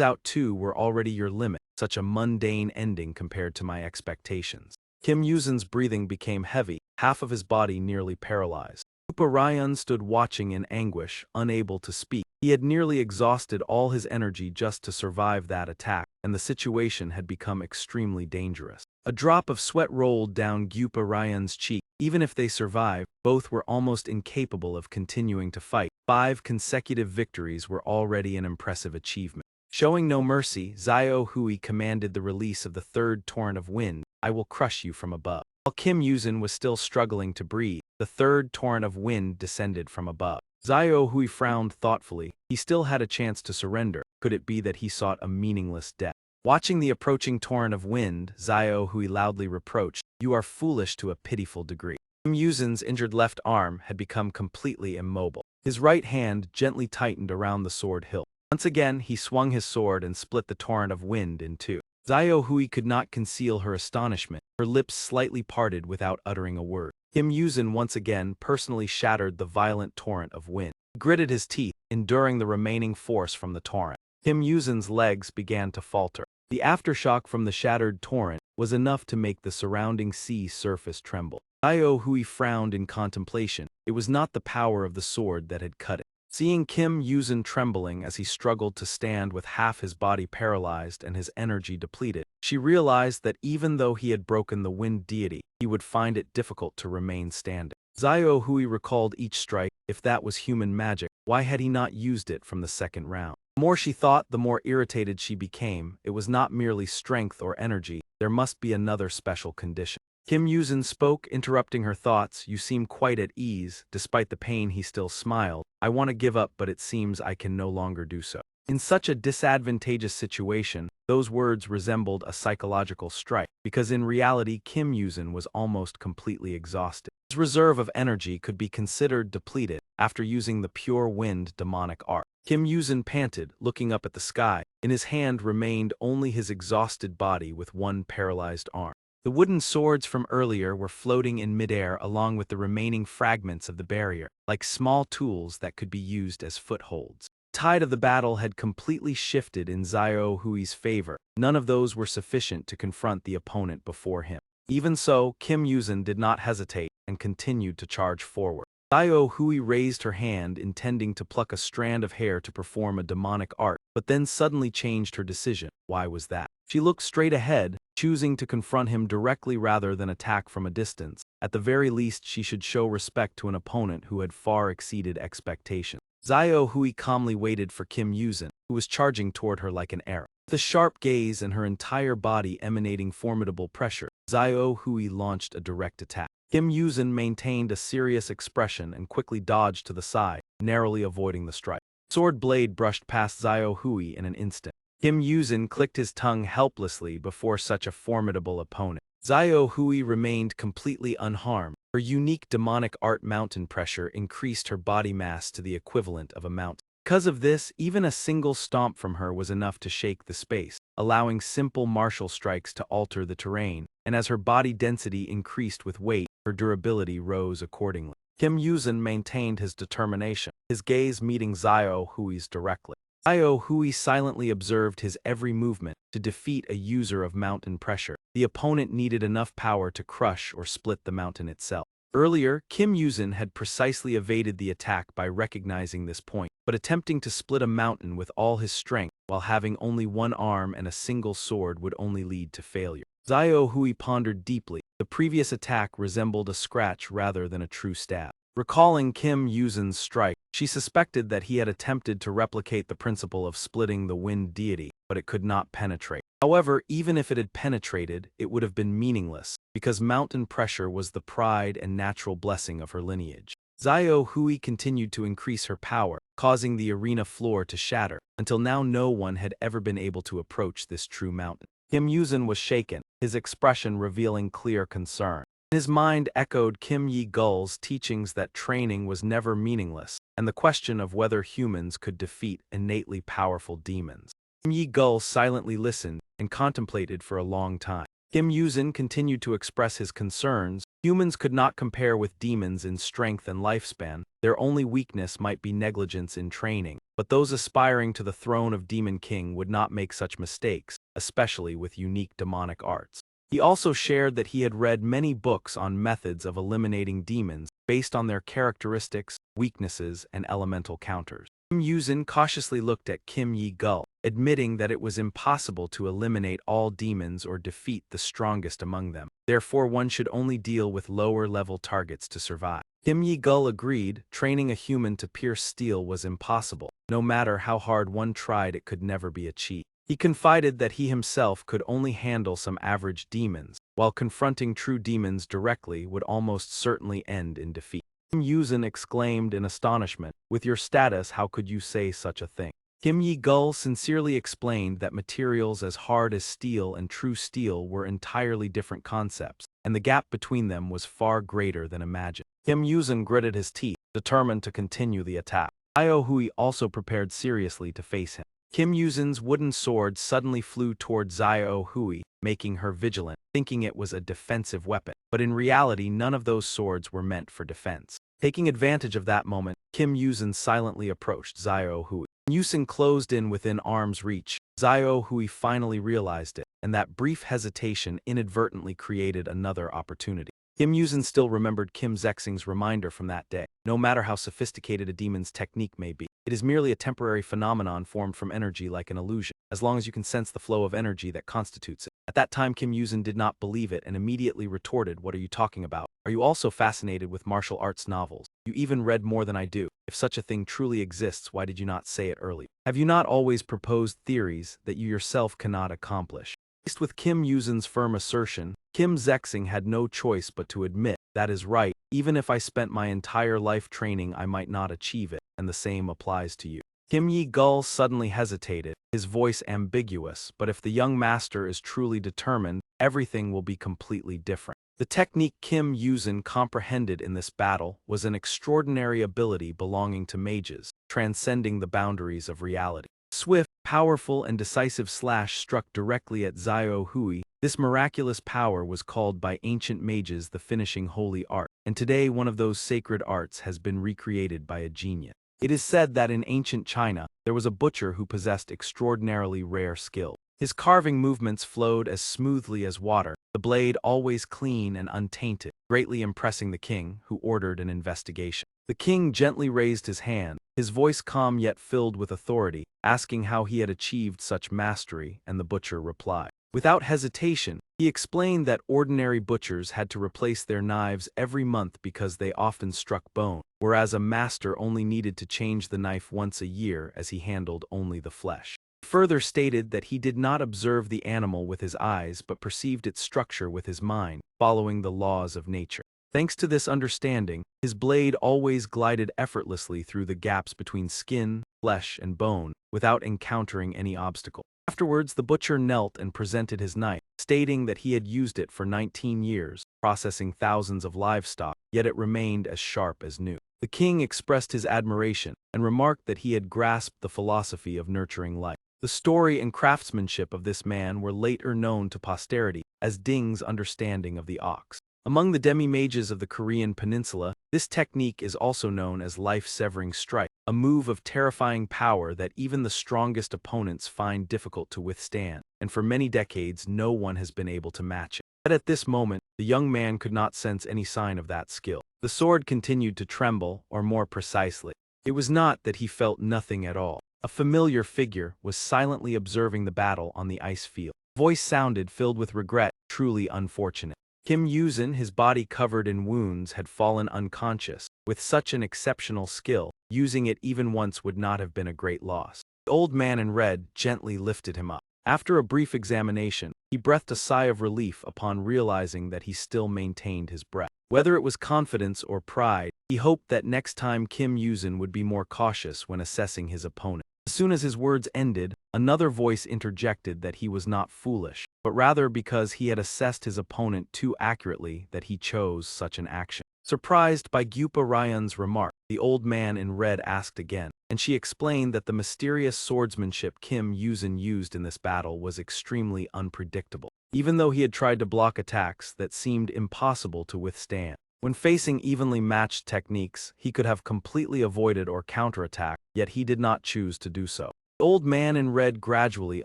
out 2 were already your limit. Such a mundane ending compared to my expectations. Kim Yuzin's breathing became heavy, half of his body nearly paralyzed. Yupa Ryan stood watching in anguish, unable to speak. He had nearly exhausted all his energy just to survive that attack, and the situation had become extremely dangerous. A drop of sweat rolled down Gyupa Ryan's cheek. Even if they survived, both were almost incapable of continuing to fight. 5 consecutive victories were already an impressive achievement. Showing no mercy, Xiao Hui commanded the release of the 3rd torrent of wind. I will crush you from above. While Kim Yuzin was still struggling to breathe, the 3rd torrent of wind descended from above. Xiao Hui frowned thoughtfully. He still had a chance to surrender. Could it be that he sought a meaningless death? Watching the approaching torrent of wind, Xiao Hui loudly reproached, "You are foolish to a pitiful degree." Kim Yuzin's injured left arm had become completely immobile. His right hand gently tightened around the sword hilt. Once again, he swung his sword and split the torrent of wind in 2. Zio Hui could not conceal her astonishment, her lips slightly parted without uttering a word. Kim Yuzin once again personally shattered the violent torrent of wind. He gritted his teeth, enduring the remaining force from the torrent. Kim Yuzin's legs began to falter. The aftershock from the shattered torrent was enough to make the surrounding sea surface tremble. Zio Hui frowned in contemplation. It was not the power of the sword that had cut it. Seeing Kim Yuzin trembling as he struggled to stand with half his body paralyzed and his energy depleted, she realized that even though he had broken the wind deity, he would find it difficult to remain standing. Zio Hui recalled each strike. If that was human magic, why had he not used it from the second round? The more she thought, the more irritated she became. It was not merely strength or energy. There must be another special condition. Kim Yuzin spoke, interrupting her thoughts. You seem quite at ease. Despite the pain, he still smiled. I want to give up, but it seems I can no longer do so. In such a disadvantageous situation, those words resembled a psychological strike, because in reality Kim Yuzin was almost completely exhausted. His reserve of energy could be considered depleted after using the pure wind demonic art. Kim Yuzin panted, looking up at the sky. In his hand remained only his exhausted body with one paralyzed arm. The wooden swords from earlier were floating in midair along with the remaining fragments of the barrier, like small tools that could be used as footholds. The tide of the battle had completely shifted in Zio Hui's favor. None of those were sufficient to confront the opponent before him. Even so, Kim Yuzin did not hesitate and continued to charge forward. Zio Hui raised her hand, intending to pluck a strand of hair to perform a demonic art, but then suddenly changed her decision. Why was that? She looked straight ahead, choosing to confront him directly rather than attack from a distance. At the very least, she should show respect to an opponent who had far exceeded expectations. Zio Hui calmly waited for Kim Yuzin, who was charging toward her like an arrow. With a sharp gaze and her entire body emanating formidable pressure, Zio Hui launched a direct attack. Kim Yuzin maintained a serious expression and quickly dodged to the side, narrowly avoiding the strike. Sword blade brushed past Zio Hui in an instant. Kim Yuzin clicked his tongue helplessly before such a formidable opponent. Zio Hui remained completely unharmed. Her unique demonic art mountain pressure increased her body mass to the equivalent of a mountain. Because of this, even a single stomp from her was enough to shake the space, allowing simple martial strikes to alter the terrain, and as her body density increased with weight, her durability rose accordingly. Kim Yuzin maintained his determination, his gaze meeting Zio Hui's directly. Zio Hui silently observed his every movement. To defeat a user of mountain pressure, the opponent needed enough power to crush or split the mountain itself. Earlier, Kim Yuzin had precisely evaded the attack by recognizing this point, but attempting to split a mountain with all his strength while having only one arm and a single sword would only lead to failure. Zio Hui pondered deeply. The previous attack resembled a scratch rather than a true stab. Recalling Kim Yuzin's strike, she suspected that he had attempted to replicate the principle of splitting the wind deity, but it could not penetrate. However, even if it had penetrated, it would have been meaningless, because mountain pressure was the pride and natural blessing of her lineage. Zio Hui continued to increase her power, causing the arena floor to shatter. Until now, no one had ever been able to approach this true mountain. Kim Yuzin was shaken, his expression revealing clear concern. His mind echoed Kim Yi-gul's teachings that training was never meaningless, and the question of whether humans could defeat innately powerful demons. Kim Yi-gul silently listened and contemplated for a long time. Kim Yuzin continued to express his concerns. Humans could not compare with demons in strength and lifespan. Their only weakness might be negligence in training, but those aspiring to the throne of Demon King would not make such mistakes, especially with unique demonic arts. He also shared that he had read many books on methods of eliminating demons based on their characteristics, weaknesses, and elemental counters. Kim Yuzin cautiously looked at Kim Yi-gul, admitting that it was impossible to eliminate all demons or defeat the strongest among them. Therefore, one should only deal with lower-level targets to survive. Kim Yi-gul agreed. Training a human to pierce steel was impossible. No matter how hard one tried, it could never be achieved. He confided that he himself could only handle some average demons, while confronting true demons directly would almost certainly end in defeat. Kim Yuzin exclaimed in astonishment, "With your status, how could you say such a thing?" Kim Yi-gul sincerely explained that materials as hard as steel and true steel were entirely different concepts, and the gap between them was far greater than imagined. Kim Yuzin gritted his teeth, determined to continue the attack. Zio Hui also prepared seriously to face him. Kim Yuzin's wooden sword suddenly flew toward Xiao Hui, making her vigilant, thinking it was a defensive weapon. But in reality, none of those swords were meant for defense. Taking advantage of that moment, Kim Yuzin silently approached Xiao Hui. Yuzin closed in within arm's reach. Xiao Hui finally realized it, and that brief hesitation inadvertently created another opportunity. Kim Yuzin still remembered Kim Zexing's reminder from that day. No matter how sophisticated a demon's technique may be, it is merely a temporary phenomenon formed from energy like an illusion, as long as you can sense the flow of energy that constitutes it. At that time, Kim Yuzin did not believe it and immediately retorted, "What are you talking about? Are you also fascinated with martial arts novels? You even read more than I do. If such a thing truly exists, why did you not say it earlier? Have you not always proposed theories that you yourself cannot accomplish?" Faced with Kim Yuzin's firm assertion, Kim Zexing had no choice but to admit, "That is right, even if I spent my entire life training I might not achieve it, and the same applies to you." Kim Yi-gul suddenly hesitated, his voice ambiguous, but if the young master is truly determined, everything will be completely different. The technique Kim Yuzin comprehended in this battle was an extraordinary ability belonging to mages, transcending the boundaries of reality. Swift, powerful, and decisive slash struck directly at Xiao Hui. This miraculous power was called by ancient mages the finishing holy art, and today one of those sacred arts has been recreated by a genius. It is said that in ancient China, there was a butcher who possessed extraordinarily rare skill. His carving movements flowed as smoothly as water, the blade always clean and untainted, greatly impressing the king, who ordered an investigation. The king gently raised his hand, his voice calm yet filled with authority, asking how he had achieved such mastery, and the butcher replied. Without hesitation, he explained that ordinary butchers had to replace their knives every month because they often struck bone, whereas a master only needed to change the knife once a year as he handled only the flesh. He further stated that he did not observe the animal with his eyes but perceived its structure with his mind, following the laws of nature. Thanks to this understanding, his blade always glided effortlessly through the gaps between skin, flesh, and bone, without encountering any obstacle. Afterwards, the butcher knelt and presented his knife, stating that he had used it for 19 years, processing thousands of livestock, yet it remained as sharp as new. The king expressed his admiration and remarked that he had grasped the philosophy of nurturing life. The story and craftsmanship of this man were later known to posterity as Ding's understanding of the ox. Among the demi-mages of the Korean peninsula, this technique is also known as life-severing strike, a move of terrifying power that even the strongest opponents find difficult to withstand, and for many decades no one has been able to match it. But at this moment, the young man could not sense any sign of that skill. The sword continued to tremble, or more precisely, it was not that he felt nothing at all. A familiar figure was silently observing the battle on the ice field. Voice sounded filled with regret, truly unfortunate. Kim Yuzin, his body covered in wounds, had fallen unconscious. With such an exceptional skill, using it even once would not have been a great loss. The old man in red gently lifted him up. After a brief examination, he breathed a sigh of relief upon realizing that he still maintained his breath. Whether it was confidence or pride, he hoped that next time Kim Yuzin would be more cautious when assessing his opponent. As soon as his words ended, another voice interjected that he was not foolish, but rather because he had assessed his opponent too accurately that he chose such an action. Surprised by Gyupa Ryan's remark, the old man in red asked again, and she explained that the mysterious swordsmanship Kim Yuzin used in this battle was extremely unpredictable, even though he had tried to block attacks that seemed impossible to withstand. When facing evenly matched techniques, he could have completely avoided or counterattacked, yet he did not choose to do so. The old man in red gradually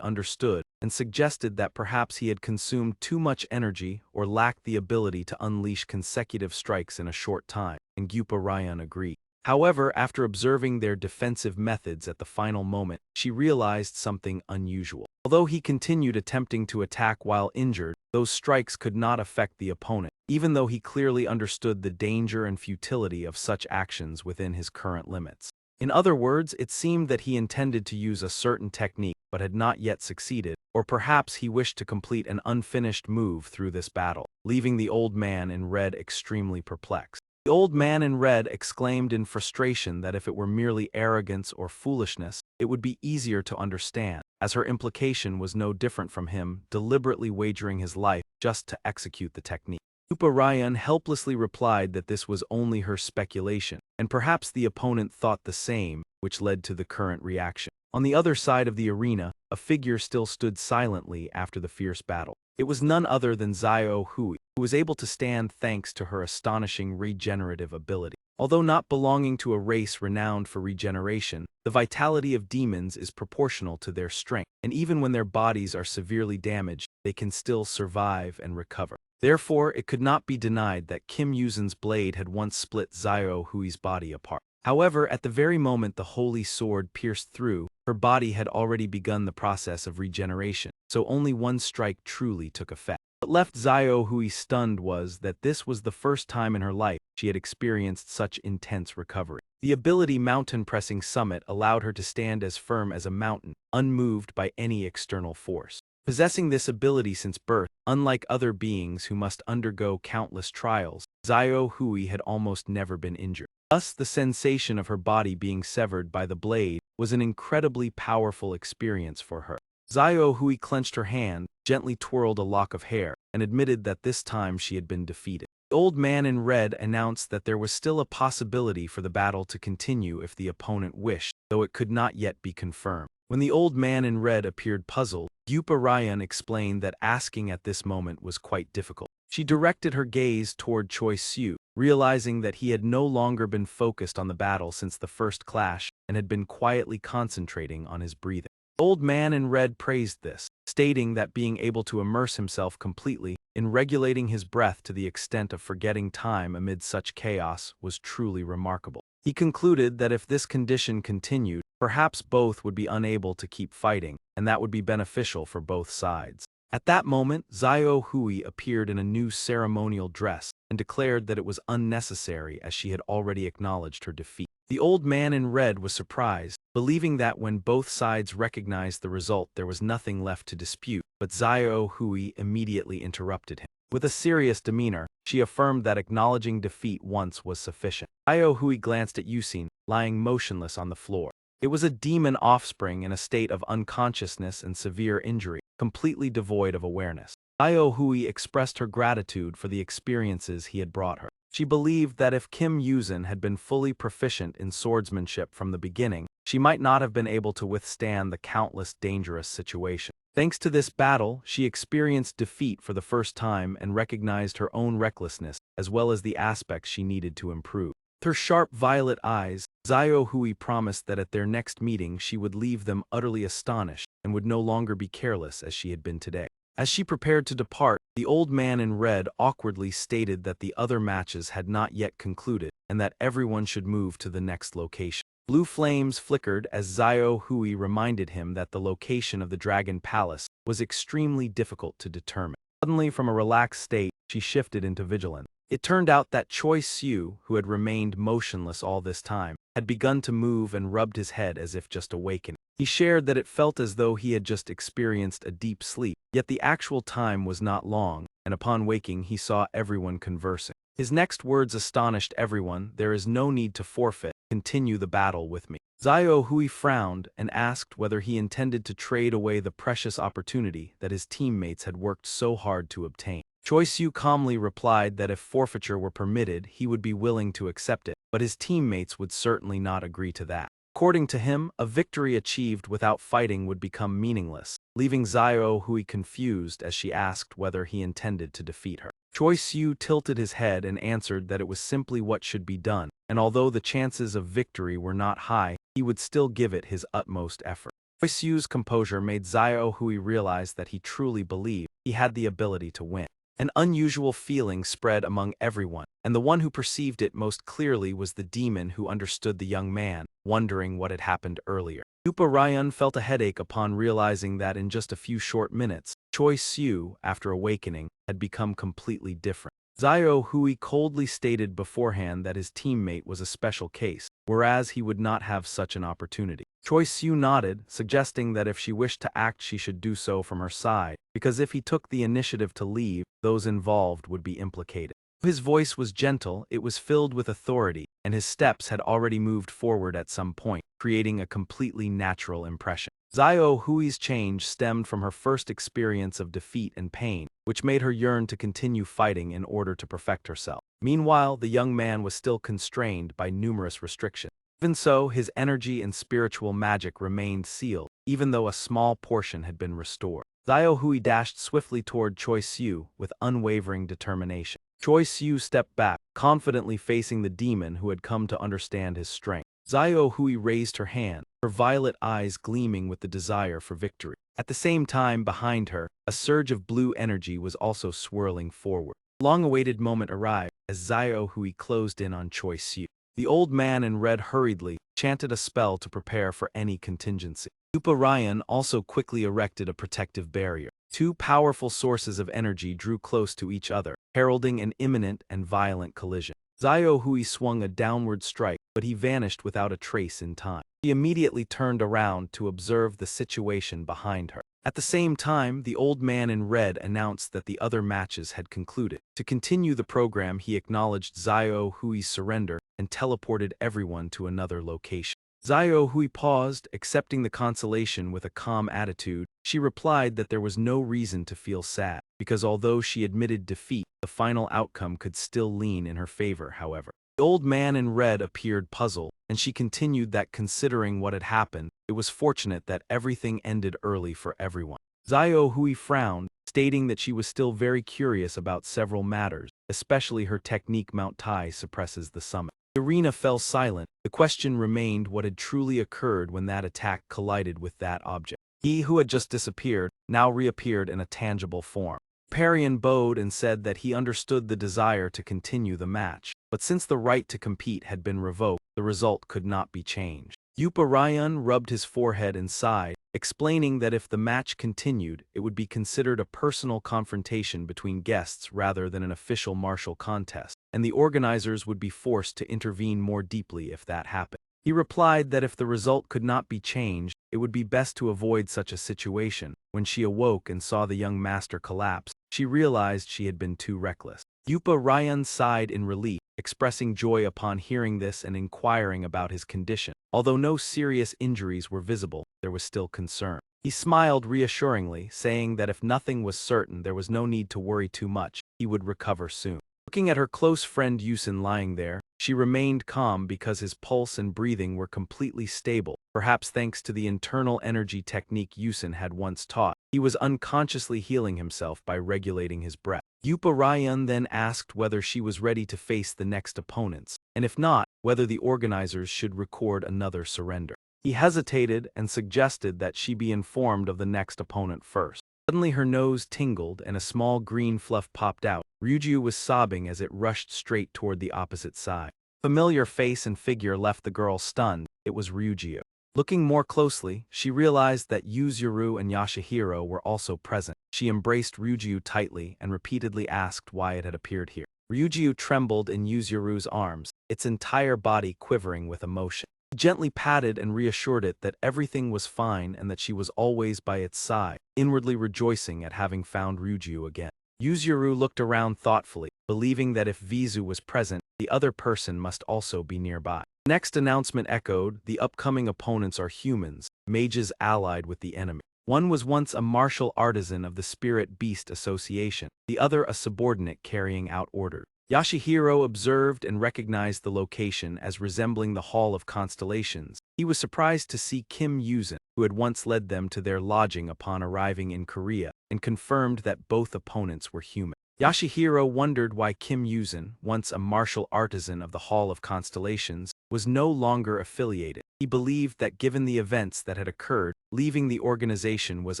understood and suggested that perhaps he had consumed too much energy or lacked the ability to unleash consecutive strikes in a short time, and Gyupa Ryan agreed. However, after observing their defensive methods at the final moment, she realized something unusual. Although he continued attempting to attack while injured, those strikes could not affect the opponent, even though he clearly understood the danger and futility of such actions within his current limits. In other words, it seemed that he intended to use a certain technique but had not yet succeeded, or perhaps he wished to complete an unfinished move through this battle, leaving the old man in red extremely perplexed. The old man in red exclaimed in frustration that if it were merely arrogance or foolishness, it would be easier to understand, as her implication was no different from him deliberately wagering his life just to execute the technique. Gyupa Ryan helplessly replied that this was only her speculation, and perhaps the opponent thought the same, which led to the current reaction. On the other side of the arena, a figure still stood silently after the fierce battle. It was none other than Xiao Hui, who was able to stand thanks to her astonishing regenerative ability. Although not belonging to a race renowned for regeneration, the vitality of demons is proportional to their strength, and even when their bodies are severely damaged, they can still survive and recover. Therefore, it could not be denied that Kim Yuzin's blade had once split Xiao Hui's body apart. However, at the very moment the holy sword pierced through, her body had already begun the process of regeneration, so only one strike truly took effect. What left Xiao Hui stunned was that this was the first time in her life she had experienced such intense recovery. The ability Mountain Pressing Summit allowed her to stand as firm as a mountain, unmoved by any external force. Possessing this ability since birth, unlike other beings who must undergo countless trials, Xiao Hui had almost never been injured. Thus, the sensation of her body being severed by the blade was an incredibly powerful experience for her. Xiao Hui clenched her hand, gently twirled a lock of hair, and admitted that this time she had been defeated. The old man in red announced that there was still a possibility for the battle to continue if the opponent wished, though it could not yet be confirmed. When the old man in red appeared puzzled, Yupa Ryan explained that asking at this moment was quite difficult. She directed her gaze toward Choi Siu, realizing that he had no longer been focused on the battle since the first clash and had been quietly concentrating on his breathing. The old man in red praised this, stating that being able to immerse himself completely in regulating his breath to the extent of forgetting time amid such chaos was truly remarkable. He concluded that if this condition continued, perhaps both would be unable to keep fighting, and that would be beneficial for both sides. At that moment, Xiao Hui appeared in a new ceremonial dress and declared that it was unnecessary as she had already acknowledged her defeat. The old man in red was surprised, believing that when both sides recognized the result there was nothing left to dispute, but Xiao Hui immediately interrupted him. With a serious demeanor, she affirmed that acknowledging defeat once was sufficient. Xiao Hui glanced at Yusin, lying motionless on the floor. It was a demon offspring in a state of unconsciousness and severe injury, completely devoid of awareness. Xiao Hui expressed her gratitude for the experiences he had brought her. She believed that if Kim Yuzin had been fully proficient in swordsmanship from the beginning, she might not have been able to withstand the countless dangerous situations. Thanks to this battle, she experienced defeat for the first time and recognized her own recklessness, as well as the aspects she needed to improve. With her sharp violet eyes, Xiao Hui promised that at their next meeting she would leave them utterly astonished and would no longer be careless as she had been today. As she prepared to depart, the old man in red awkwardly stated that the other matches had not yet concluded and that everyone should move to the next location. Blue flames flickered as Xiao Hui reminded him that the location of the Dragon Palace was extremely difficult to determine. Suddenly, from a relaxed state, she shifted into vigilance. It turned out that Choi Siu, who had remained motionless all this time, had begun to move and rubbed his head as if just awakening. He shared that it felt as though he had just experienced a deep sleep, yet the actual time was not long, and upon waking he saw everyone conversing. His next words astonished everyone. "There is no need to forfeit. Continue the battle with me." Xiao Hui frowned and asked whether he intended to trade away the precious opportunity that his teammates had worked so hard to obtain. Choi Siu calmly replied that if forfeiture were permitted, he would be willing to accept it, but his teammates would certainly not agree to that. According to him, a victory achieved without fighting would become meaningless, leaving Xiao Hui confused as she asked whether he intended to defeat her. Choi Siu tilted his head and answered that it was simply what should be done, and although the chances of victory were not high, he would still give it his utmost effort. Choi Siu's composure made Xiao Hui realize that he truly believed he had the ability to win. An unusual feeling spread among everyone, and the one who perceived it most clearly was the demon who understood the young man, wondering what had happened earlier. Yupa Ryan felt a headache upon realizing that in just a few short minutes, Choi Siu, after awakening, had become completely different. Xiao Hui coldly stated beforehand that his teammate was a special case, whereas he would not have such an opportunity. Choi Siu nodded, suggesting that if she wished to act she should do so from her side, because if he took the initiative to leave, those involved would be implicated. His voice was gentle, it was filled with authority, and his steps had already moved forward at some point, creating a completely natural impression. Xiao Hui's change stemmed from her first experience of defeat and pain, which made her yearn to continue fighting in order to perfect herself. Meanwhile, the young man was still constrained by numerous restrictions. Even so, his energy and spiritual magic remained sealed, even though a small portion had been restored. Xiao Hui dashed swiftly toward Choi Siu with unwavering determination. Choi Siu stepped back, confidently facing the demon who had come to understand his strength. Xiao Hui raised her hand, her violet eyes gleaming with the desire for victory. At the same time, behind her, a surge of blue energy was also swirling forward. The long-awaited moment arrived as Xiao Hui closed in on Choi Siu. The old man in red hurriedly chanted a spell to prepare for any contingency. Yupa Ryan also quickly erected a protective barrier. Two powerful sources of energy drew close to each other, heralding an imminent and violent collision. Xiao Hui swung a downward strike, but he vanished without a trace in time. She immediately turned around to observe the situation behind her. At the same time, the old man in red announced that the other matches had concluded. To continue the program, he acknowledged Xiao Hui's surrender and teleported everyone to another location. Xiao Hui paused, accepting the consolation with a calm attitude. She replied that there was no reason to feel sad, because although she admitted defeat, the final outcome could still lean in her favor, however. The old man in red appeared puzzled, and she continued that considering what had happened, it was fortunate that everything ended early for everyone. Xiao Hui frowned, stating that she was still very curious about several matters, especially her technique Mount Tai suppresses the summit. The arena fell silent. The question remained what had truly occurred when that attack collided with that object. He who had just disappeared now reappeared in a tangible form. Parian bowed and said that he understood the desire to continue the match, but since the right to compete had been revoked, the result could not be changed. Yupa Ryan rubbed his forehead and sighed, explaining that if the match continued, it would be considered a personal confrontation between guests rather than an official martial contest, and the organizers would be forced to intervene more deeply if that happened. He replied that if the result could not be changed, it would be best to avoid such a situation. When she awoke and saw the young master collapse, she realized she had been too reckless. Yupa Ryan sighed in relief, expressing joy upon hearing this and inquiring about his condition. Although no serious injuries were visible, there was still concern. He smiled reassuringly, saying that if nothing was certain, there was no need to worry too much. He would recover soon. Looking at her close friend Yusin lying there, she remained calm because his pulse and breathing were completely stable, perhaps thanks to the internal energy technique Yusin had once taught. He was unconsciously healing himself by regulating his breath. Yupa Ryan then asked whether she was ready to face the next opponents, and if not, whether the organizers should record another surrender. He hesitated and suggested that she be informed of the next opponent first. Suddenly her nose tingled and a small green fluff popped out. Ryuju was sobbing as it rushed straight toward the opposite side. Familiar face and figure left the girl stunned. It was Ryuju. Looking more closely, she realized that Yuzuru and Yashihiro were also present. She embraced Ryuju tightly and repeatedly asked why it had appeared here. Ryuju trembled in Yuzuru's arms, its entire body quivering with emotion. He gently patted and reassured it that everything was fine and that she was always by its side, inwardly rejoicing at having found Ryuju again. Yuzuru looked around thoughtfully, believing that if Vizu was present, the other person must also be nearby. The next announcement echoed, the upcoming opponents are humans, mages allied with the enemy. One was once a martial artisan of the Spirit Beast Association, the other a subordinate carrying out orders. Yashihiro observed and recognized the location as resembling the Hall of Constellations. He was surprised to see Kim Yuzin, who had once led them to their lodging upon arriving in Korea, and confirmed that both opponents were human. Yashihiro wondered why Kim Yuzin, once a martial artisan of the Hall of Constellations, was no longer affiliated. He believed that given the events that had occurred, leaving the organization was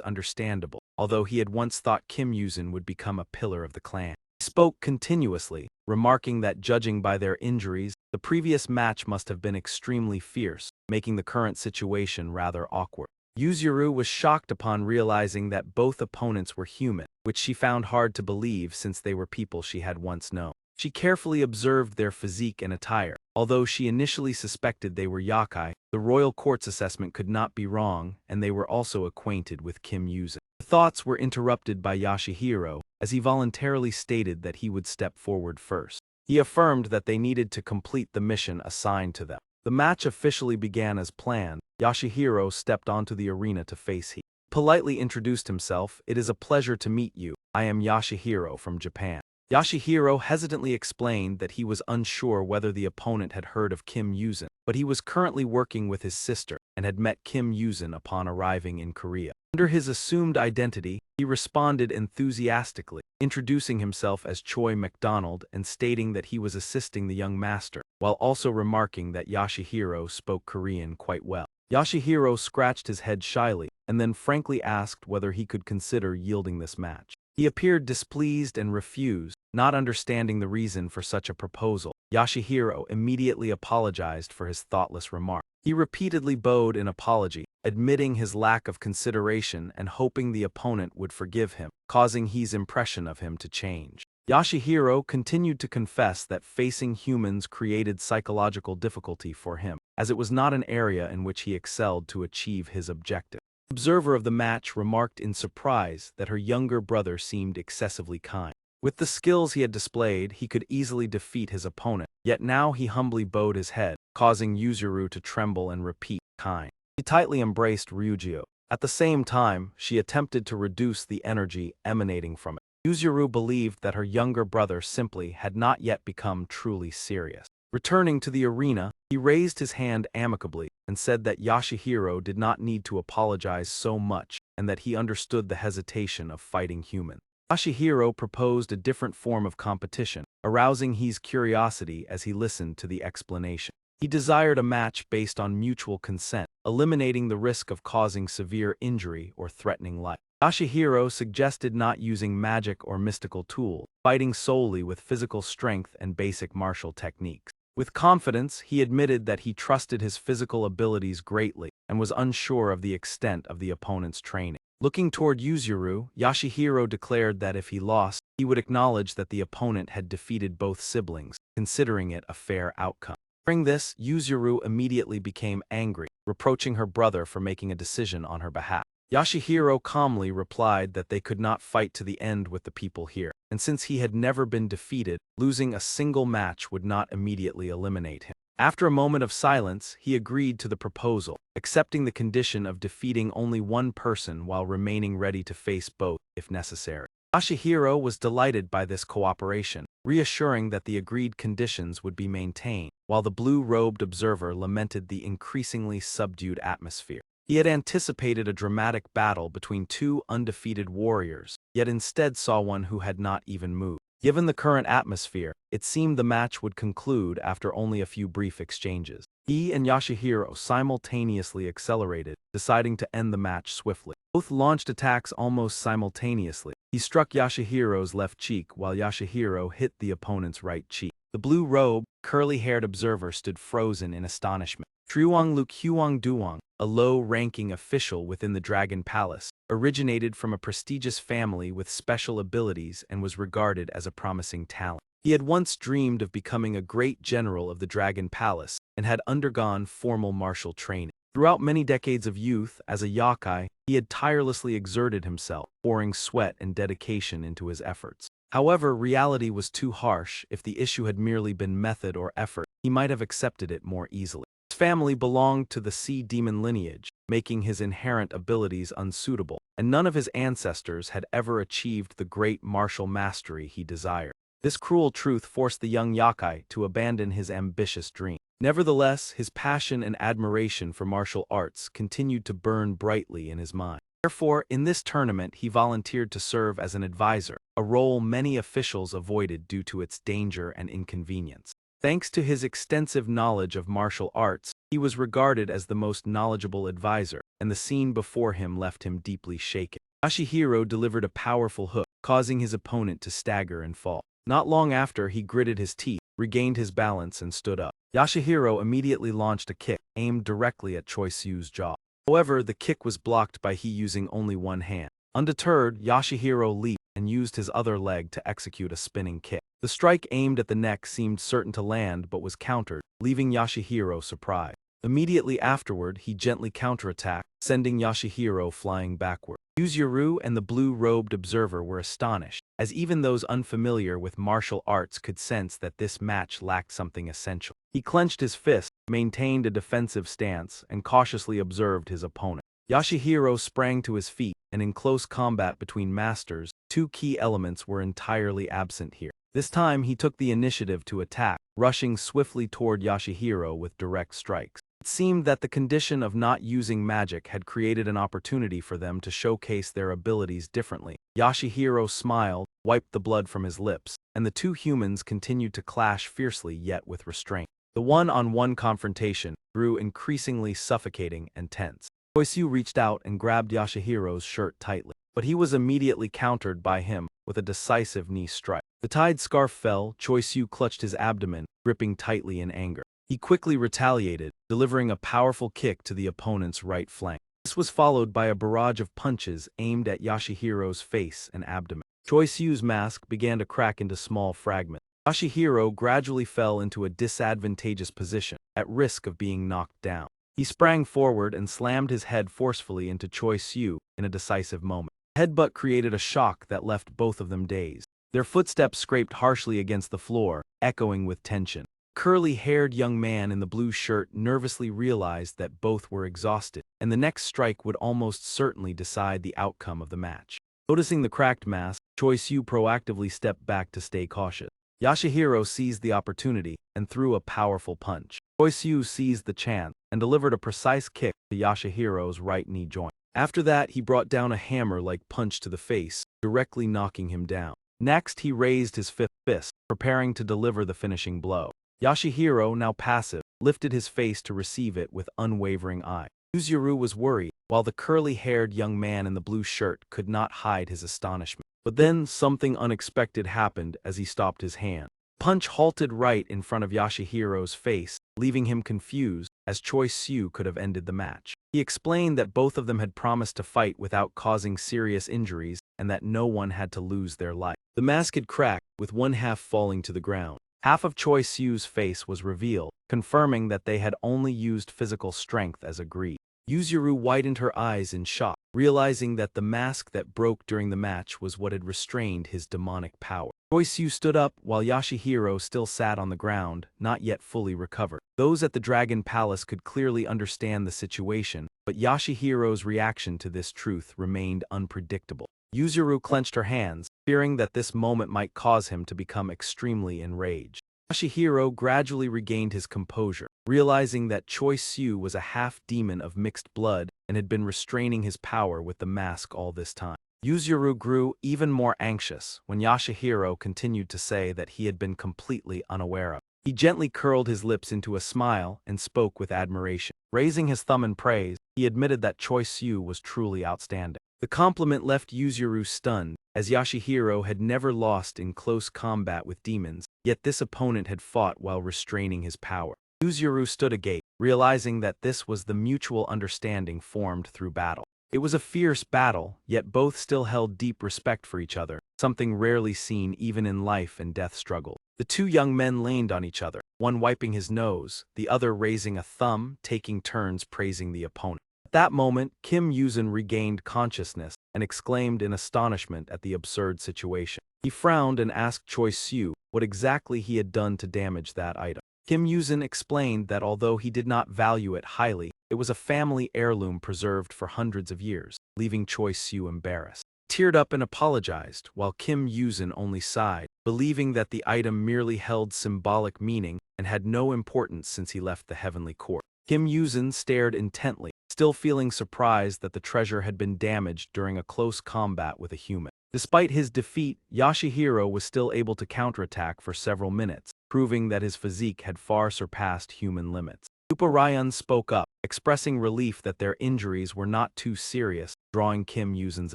understandable, although he had once thought Kim Yuzin would become a pillar of the clan. He spoke continuously, remarking that judging by their injuries, the previous match must have been extremely fierce, making the current situation rather awkward. Yuzuru was shocked upon realizing that both opponents were human, which she found hard to believe since they were people she had once known. She carefully observed their physique and attire. Although she initially suspected they were yakai, the royal court's assessment could not be wrong, and they were also acquainted with Kim Yuzin. The thoughts were interrupted by Yashihiro, as he voluntarily stated that he would step forward first. He affirmed that they needed to complete the mission assigned to them. The match officially began as planned. Yashihiro stepped onto the arena to face he. politely introduced himself. "It is a pleasure to meet you. I am Yashihiro from Japan." Yashihiro hesitantly explained that he was unsure whether the opponent had heard of Kim Yuzin, but he was currently working with his sister and had met Kim Yuzin upon arriving in Korea. Under his assumed identity, he responded enthusiastically, introducing himself as Choi MacDonald and stating that he was assisting the young master, while also remarking that Yashihiro spoke Korean quite well. Yashihiro scratched his head shyly and then frankly asked whether he could consider yielding this match. He appeared displeased and refused, not understanding the reason for such a proposal. Yashihiro immediately apologized for his thoughtless remark. He repeatedly bowed in apology, admitting his lack of consideration and hoping the opponent would forgive him, causing his impression of him to change. Yashihiro continued to confess that facing humans created psychological difficulty for him, as it was not an area in which he excelled to achieve his objective. The observer of the match remarked in surprise that her younger brother seemed excessively kind. With the skills he had displayed, he could easily defeat his opponent, yet now he humbly bowed his head, causing Yuzuru to tremble and repeat, "Kind." She tightly embraced Ryujio. At the same time, she attempted to reduce the energy emanating from it. Yuzuru believed that her younger brother simply had not yet become truly serious. Returning to the arena, he raised his hand amicably and said that Yashihiro did not need to apologize so much and that he understood the hesitation of fighting humans. Yashihiro proposed a different form of competition, arousing his curiosity as he listened to the explanation. He desired a match based on mutual consent, eliminating the risk of causing severe injury or threatening life. Yashihiro suggested not using magic or mystical tools, fighting solely with physical strength and basic martial techniques. With confidence, he admitted that he trusted his physical abilities greatly and was unsure of the extent of the opponent's training. Looking toward Yuzuru, Yashihiro declared that if he lost, he would acknowledge that the opponent had defeated both siblings, considering it a fair outcome. Hearing this, Yuzuru immediately became angry, reproaching her brother for making a decision on her behalf. Yashihiro calmly replied that they could not fight to the end with the people here, and since he had never been defeated, losing a single match would not immediately eliminate him. After a moment of silence, he agreed to the proposal, accepting the condition of defeating only one person while remaining ready to face both if necessary. Yashihiro was delighted by this cooperation, reassuring that the agreed conditions would be maintained, while the blue-robed observer lamented the increasingly subdued atmosphere. He had anticipated a dramatic battle between two undefeated warriors, yet instead saw one who had not even moved. Given the current atmosphere, it seemed the match would conclude after only a few brief exchanges. He and Yashihiro simultaneously accelerated, deciding to end the match swiftly. Both launched attacks almost simultaneously. He struck Yashihiro's left cheek while Yashihiro hit the opponent's right cheek. The blue-robed, curly-haired observer stood frozen in astonishment. Truong Lukyuong Duong, a low-ranking official within the Dragon Palace, originated from a prestigious family with special abilities and was regarded as a promising talent. He had once dreamed of becoming a great general of the Dragon Palace and had undergone formal martial training. Throughout many decades of youth, as a yokai, he had tirelessly exerted himself, pouring sweat and dedication into his efforts. However, reality was too harsh. If the issue had merely been method or effort, he might have accepted it more easily. His family belonged to the sea demon lineage, making his inherent abilities unsuitable, and none of his ancestors had ever achieved the great martial mastery he desired. This cruel truth forced the young yokai to abandon his ambitious dream. Nevertheless, his passion and admiration for martial arts continued to burn brightly in his mind. Therefore, in this tournament he volunteered to serve as an advisor, a role many officials avoided due to its danger and inconvenience. Thanks to his extensive knowledge of martial arts, he was regarded as the most knowledgeable advisor, and the scene before him left him deeply shaken. Yashihiro delivered a powerful hook, causing his opponent to stagger and fall. Not long after, he gritted his teeth, regained his balance, and stood up. Yashihiro immediately launched a kick, aimed directly at Choi Su's jaw. However, the kick was blocked by he using only one hand. Undeterred, Yashihiro leaped and used his other leg to execute a spinning kick. The strike aimed at the neck seemed certain to land but was countered, leaving Yashihiro surprised. Immediately afterward, he gently counterattacked, sending Yashihiro flying backward. Yuzuru and the blue-robed observer were astonished, as even those unfamiliar with martial arts could sense that this match lacked something essential. He clenched his fist, maintained a defensive stance, and cautiously observed his opponent. Yashihiro sprang to his feet, and in close combat between masters, two key elements were entirely absent here. This time he took the initiative to attack, rushing swiftly toward Yashihiro with direct strikes. It seemed that the condition of not using magic had created an opportunity for them to showcase their abilities differently. Yashihiro smiled, wiped the blood from his lips, and the two humans continued to clash fiercely yet with restraint. The one-on-one confrontation grew increasingly suffocating and tense. Choisyu reached out and grabbed Yashihiro's shirt tightly, but he was immediately countered by him with a decisive knee strike. The tied scarf fell. Choisyu clutched his abdomen, gripping tightly in anger. He quickly retaliated, delivering a powerful kick to the opponent's right flank. This was followed by a barrage of punches aimed at Yashihiro's face and abdomen. Choisyu's mask began to crack into small fragments. Yashihiro gradually fell into a disadvantageous position, at risk of being knocked down. He sprang forward and slammed his head forcefully into Choisyu in a decisive moment. The headbutt created a shock that left both of them dazed. Their footsteps scraped harshly against the floor, echoing with tension. Curly-haired young man in the blue shirt nervously realized that both were exhausted, and the next strike would almost certainly decide the outcome of the match. Noticing the cracked mask, Choisyu proactively stepped back to stay cautious. Yashihiro seized the opportunity and threw a powerful punch. Choisyu seized the chance and delivered a precise kick to Yashihiro's right knee joint. After that, he brought down a hammer-like punch to the face, directly knocking him down. Next, he raised his fifth fist, preparing to deliver the finishing blow. Yashihiro, now passive, lifted his face to receive it with unwavering eye. Yuzuru was worried, while the curly-haired young man in the blue shirt could not hide his astonishment. But then something unexpected happened as he stopped his hand. Punch halted right in front of Yashihiro's face, leaving him confused, as Choisyu could have ended the match. He explained that both of them had promised to fight without causing serious injuries and that no one had to lose their life. The mask had cracked, with one half falling to the ground. Half of Choisyu's face was revealed, confirming that they had only used physical strength as agreed. Yuzuru widened her eyes in shock, realizing that the mask that broke during the match was what had restrained his demonic power. Choisyu stood up while Yashihiro still sat on the ground, not yet fully recovered. Those at the Dragon Palace could clearly understand the situation, but Yashihiro's reaction to this truth remained unpredictable. Yuzuru clenched her hands, fearing that this moment might cause him to become extremely enraged. Yashihiro gradually regained his composure, realizing that Choisyu was a half-demon of mixed blood and had been restraining his power with the mask all this time. Yuzuru grew even more anxious when Yashihiro continued to say that he had been completely unaware of. He gently curled his lips into a smile and spoke with admiration. Raising his thumb in praise, he admitted that Choisyu was truly outstanding. The compliment left Yuzuru stunned, as Yashihiro had never lost in close combat with demons, yet this opponent had fought while restraining his power. Yuzuru stood agape, realizing that this was the mutual understanding formed through battle. It was a fierce battle, yet both still held deep respect for each other, something rarely seen even in life and death struggle. The two young men leaned on each other, one wiping his nose, the other raising a thumb, taking turns praising the opponent. At that moment, Kim Yuzin regained consciousness and exclaimed in astonishment at the absurd situation. He frowned and asked Choisyu what exactly he had done to damage that item. Kim Yuzin explained that although he did not value it highly, it was a family heirloom preserved for hundreds of years, leaving Choisyu embarrassed. He teared up and apologized, while Kim Yuzin only sighed, believing that the item merely held symbolic meaning and had no importance since he left the heavenly court. Kim Yuzin stared intently, still feeling surprised that the treasure had been damaged during a close combat with a human. Despite his defeat, Yashihiro was still able to counterattack for several minutes, proving that his physique had far surpassed human limits. Uparayan spoke up, expressing relief that their injuries were not too serious, drawing Kim Yuzin's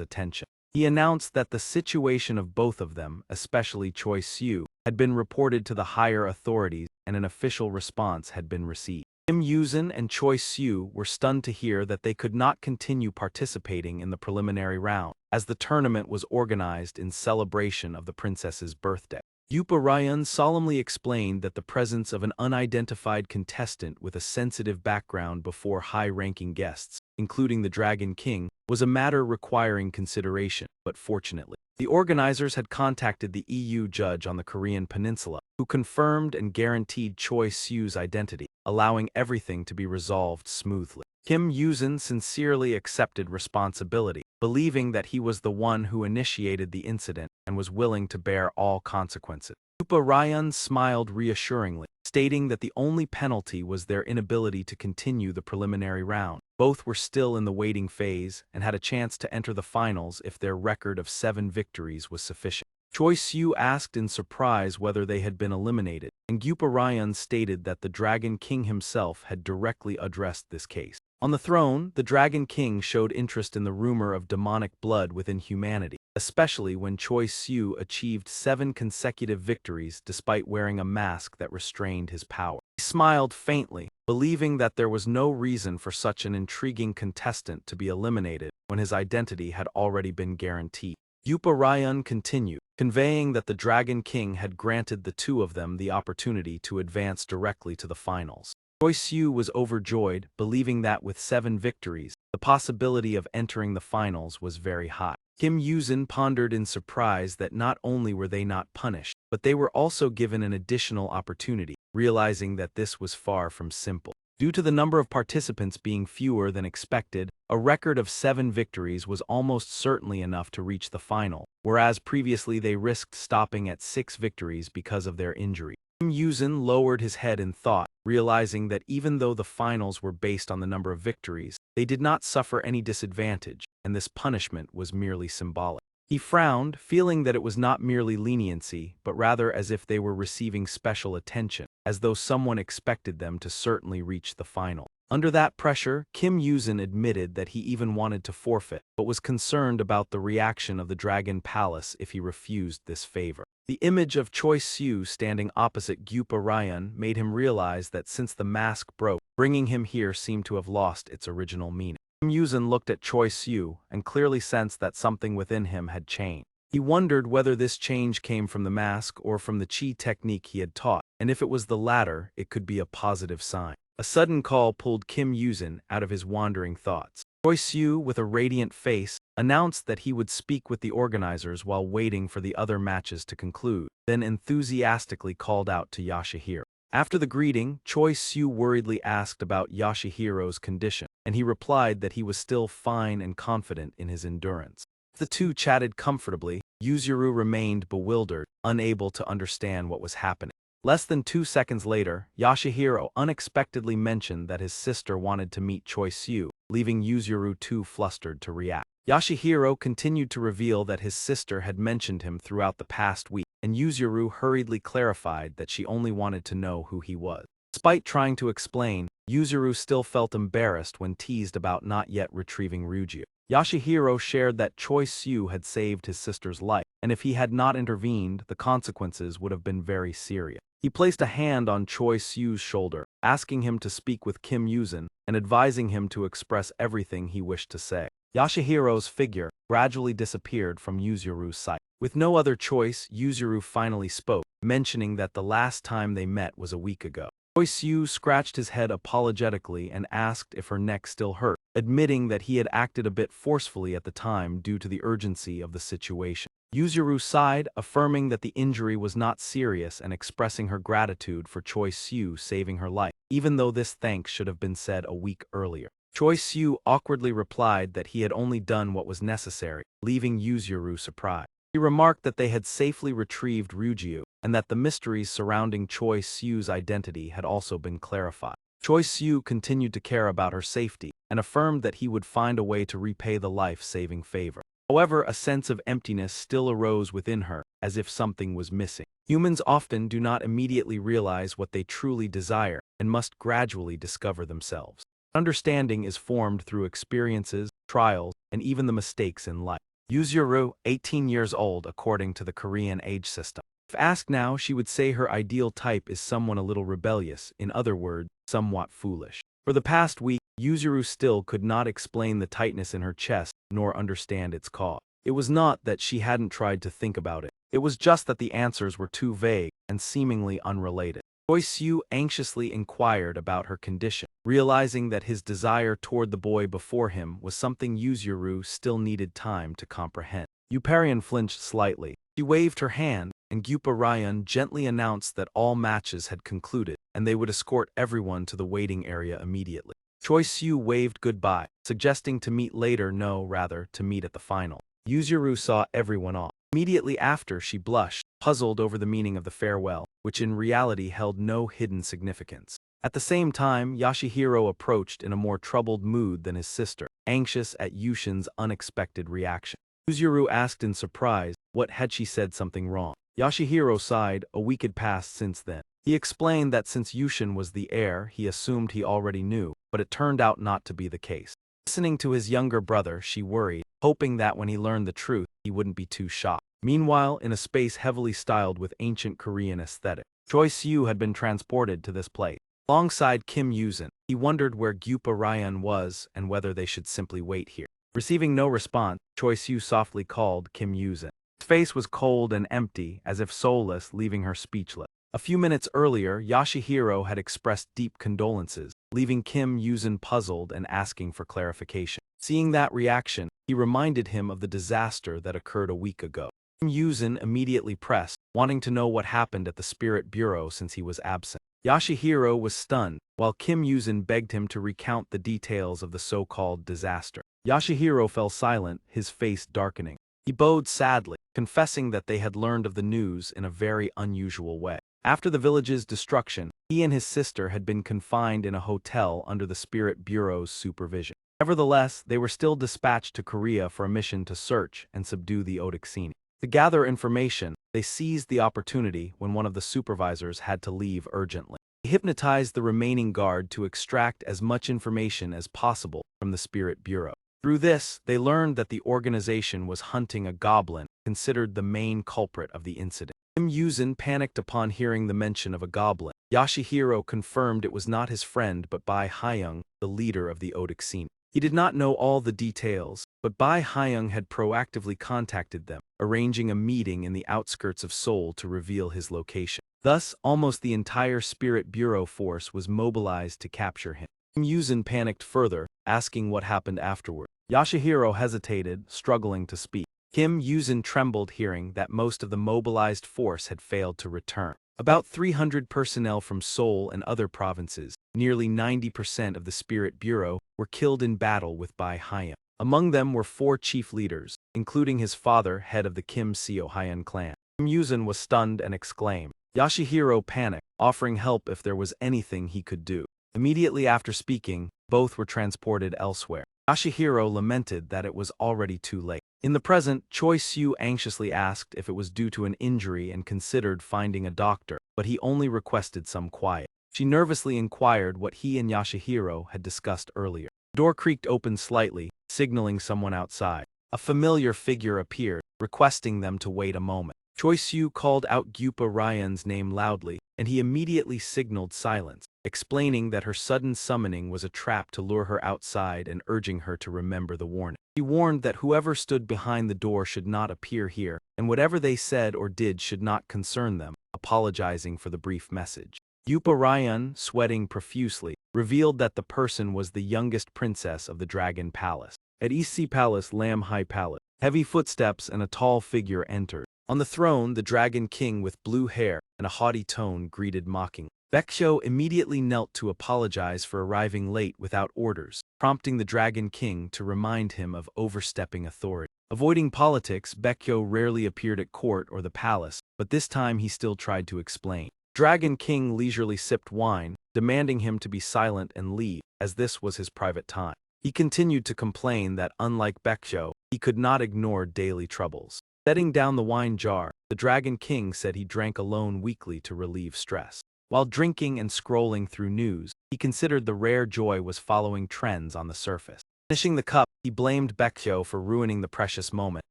attention. He announced that the situation of both of them, especially Choisyu, had been reported to the higher authorities and an official response had been received. Kim Yuzin and Choisyu were stunned to hear that they could not continue participating in the preliminary round, as the tournament was organized in celebration of the princess's birthday. Uparayan solemnly explained that the presence of an unidentified contestant with a sensitive background before high-ranking guests, including the Dragon King, was a matter requiring consideration, but fortunately, the organizers had contacted the EU judge on the Korean peninsula, who confirmed and guaranteed Choisyu's identity, allowing everything to be resolved smoothly. Kim Yuzin sincerely accepted responsibility, believing that he was the one who initiated the incident and was willing to bear all consequences. Yupa Ryan smiled reassuringly, stating that the only penalty was their inability to continue the preliminary round. Both were still in the waiting phase and had a chance to enter the finals if their record of 7 victories was sufficient. Choi Soo asked in surprise whether they had been eliminated, and Gyupa Ryan stated that the Dragon King himself had directly addressed this case. On the throne, the Dragon King showed interest in the rumor of demonic blood within humanity, especially when Choi Soo achieved 7 consecutive victories despite wearing a mask that restrained his power. He smiled faintly, believing that there was no reason for such an intriguing contestant to be eliminated when his identity had already been guaranteed. Yupa Ryan continued, conveying that the Dragon King had granted the two of them the opportunity to advance directly to the finals. Choi Soo was overjoyed, believing that with 7 victories, the possibility of entering the finals was very high. Kim Yuzin pondered in surprise that not only were they not punished, but they were also given an additional opportunity, realizing that this was far from simple. Due to the number of participants being fewer than expected, a record of 7 victories was almost certainly enough to reach the final, whereas previously they risked stopping at 6 victories because of their injury. Kim Yuzin lowered his head in thought, realizing that even though the finals were based on the number of victories, they did not suffer any disadvantage, and this punishment was merely symbolic. He frowned, feeling that it was not merely leniency, but rather as if they were receiving special attention, as though someone expected them to certainly reach the final. Under that pressure, Kim Yuzin admitted that he even wanted to forfeit, but was concerned about the reaction of the Dragon Palace if he refused this favor. The image of Choi Soo standing opposite Gyupa Ryan made him realize that since the mask broke, bringing him here seemed to have lost its original meaning. Kim Yuzin looked at Choi Soo and clearly sensed that something within him had changed. He wondered whether this change came from the mask or from the chi technique he had taught, and if it was the latter, it could be a positive sign. A sudden call pulled Kim Yuzin out of his wandering thoughts. Choi Soo, with a radiant face, announced that he would speak with the organizers while waiting for the other matches to conclude, then enthusiastically called out to Yashihiro. After the greeting, Choi Soo worriedly asked about Yashihiro's condition, and he replied that he was still fine and confident in his endurance. The two chatted comfortably. Yuzuru remained bewildered, unable to understand what was happening. Less than 2 seconds later, Yashihiro unexpectedly mentioned that his sister wanted to meet Choi Soo, leaving Yuzuru too flustered to react. Yashihiro continued to reveal that his sister had mentioned him throughout the past week, and Yuzuru hurriedly clarified that she only wanted to know who he was. Despite trying to explain, Yuzuru still felt embarrassed when teased about not yet retrieving Ryuji. Yashihiro shared that Choi Soo had saved his sister's life, and if he had not intervened, the consequences would have been very serious. He placed a hand on Choi Soo's shoulder, asking him to speak with Kim Yuzin and advising him to express everything he wished to say. Yashihiro's figure gradually disappeared from Yuzuru's sight. With no other choice, Yuzuru finally spoke, mentioning that the last time they met was a week ago. Choi Soo scratched his head apologetically and asked if her neck still hurt, admitting that he had acted a bit forcefully at the time due to the urgency of the situation. Yuzuru sighed, affirming that the injury was not serious and expressing her gratitude for Choi Soo saving her life, even though this thanks should have been said a week earlier. Choi Soo awkwardly replied that he had only done what was necessary, leaving Yuzuru surprised. He remarked that they had safely retrieved Ryuji, and that the mysteries surrounding Choi Soo's identity had also been clarified. Choi Soo continued to care about her safety, and affirmed that he would find a way to repay the life-saving favor. However, a sense of emptiness still arose within her, as if something was missing. Humans often do not immediately realize what they truly desire, and must gradually discover themselves. Understanding is formed through experiences, trials, and even the mistakes in life. Yuzuru, 18 years old according to the Korean age system. If asked now, she would say her ideal type is someone a little rebellious, in other words, somewhat foolish. For the past week, Yuzuru still could not explain the tightness in her chest, nor understand its cause. It was not that she hadn't tried to think about it. It was just that the answers were too vague and seemingly unrelated. Choi Soo anxiously inquired about her condition, realizing that his desire toward the boy before him was something Yuzuru still needed time to comprehend. Yuparian flinched slightly. She waved her hand, and Gyupa Ryan gently announced that all matches had concluded, and they would escort everyone to the waiting area immediately. Choi Soo waved goodbye, suggesting to meet later, no, rather, to meet at the final. Yuzuru saw everyone off. Immediately after, she blushed, puzzled over the meaning of the farewell, which in reality held no hidden significance. At the same time, Yashihiro approached in a more troubled mood than his sister, anxious at Yushin's unexpected reaction. Yuzuru asked in surprise, what had she said something wrong? Yashihiro sighed, a week had passed since then. He explained that since Yushin was the heir, he assumed he already knew, but it turned out not to be the case. Listening to his younger brother, she worried, hoping that when he learned the truth, he wouldn't be too shocked. Meanwhile, in a space heavily styled with ancient Korean aesthetic, Choi Soo had been transported to this place. Alongside Kim Yuzin, he wondered where Gyupa Ryan was and whether they should simply wait here. Receiving no response, Choi Soo softly called Kim Yuzin. His face was cold and empty, as if soulless, leaving her speechless. A few minutes earlier, Yashihiro had expressed deep condolences, leaving Kim Yuzin puzzled and asking for clarification. Seeing that reaction, he reminded him of the disaster that occurred a week ago. Kim Yuzin immediately pressed, wanting to know what happened at the Spirit Bureau since he was absent. Yashihiro was stunned, while Kim Yuzin begged him to recount the details of the so-called disaster. Yashihiro fell silent, his face darkening. He bowed sadly, confessing that they had learned of the news in a very unusual way. After the village's destruction, he and his sister had been confined in a hotel under the Spirit Bureau's supervision. Nevertheless, they were still dispatched to Korea for a mission to search and subdue the Odaksini. To gather information, they seized the opportunity when one of the supervisors had to leave urgently. He hypnotized the remaining guard to extract as much information as possible from the Spirit Bureau. Through this, they learned that the organization was hunting a goblin, considered the main culprit of the incident. Kim Yuzin panicked upon hearing the mention of a goblin. Yashihiro confirmed it was not his friend but Bai Hayoung, the leader of the Odaksini. He did not know all the details, but Bai Hayoung had proactively contacted them, arranging a meeting in the outskirts of Seoul to reveal his location. Thus, almost the entire Spirit Bureau force was mobilized to capture him. Kim Yuzin panicked further, asking what happened afterward. Yashihiro hesitated, struggling to speak. Kim Yuzin trembled hearing that most of the mobilized force had failed to return. About 300 personnel from Seoul and other provinces, nearly 90% of the Spirit Bureau, were killed in battle with Bai Hayoung. Among them were 4 chief leaders, including his father, head of the Kim Seo Hyun clan. Kim Yuzin was stunned and exclaimed. Yashihiro panicked, offering help if there was anything he could do. Immediately after speaking, both were transported elsewhere. Yashihiro lamented that it was already too late. In the present, Choi Soo anxiously asked if it was due to an injury and considered finding a doctor, but he only requested some quiet. She nervously inquired what he and Yashihiro had discussed earlier. The door creaked open slightly, signaling someone outside. A familiar figure appeared, requesting them to wait a moment. Choi Soo called out Gyupa Ryan's name loudly, and he immediately signaled silence, explaining that her sudden summoning was a trap to lure her outside and urging her to remember the warning. He warned that whoever stood behind the door should not appear here, and whatever they said or did should not concern them, apologizing for the brief message. Gyupa Ryan, sweating profusely, revealed that the person was the youngest princess of the Dragon Palace. At East Sea Palace, Lam Hai Palace, heavy footsteps and a tall figure entered. On the throne, the Dragon King with blue hair and a haughty tone greeted mockingly. Baekhyo immediately knelt to apologize for arriving late without orders, prompting the Dragon King to remind him of overstepping authority. Avoiding politics, Baekhyo rarely appeared at court or the palace, but this time he still tried to explain. Dragon King leisurely sipped wine, demanding him to be silent and leave, as this was his private time. He continued to complain that, unlike Baekhyo, he could not ignore daily troubles. Setting down the wine jar, the Dragon King said he drank alone weekly to relieve stress. While drinking and scrolling through news, he considered the rare joy was following trends on the surface. Finishing the cup, he blamed Baekhyo for ruining the precious moment,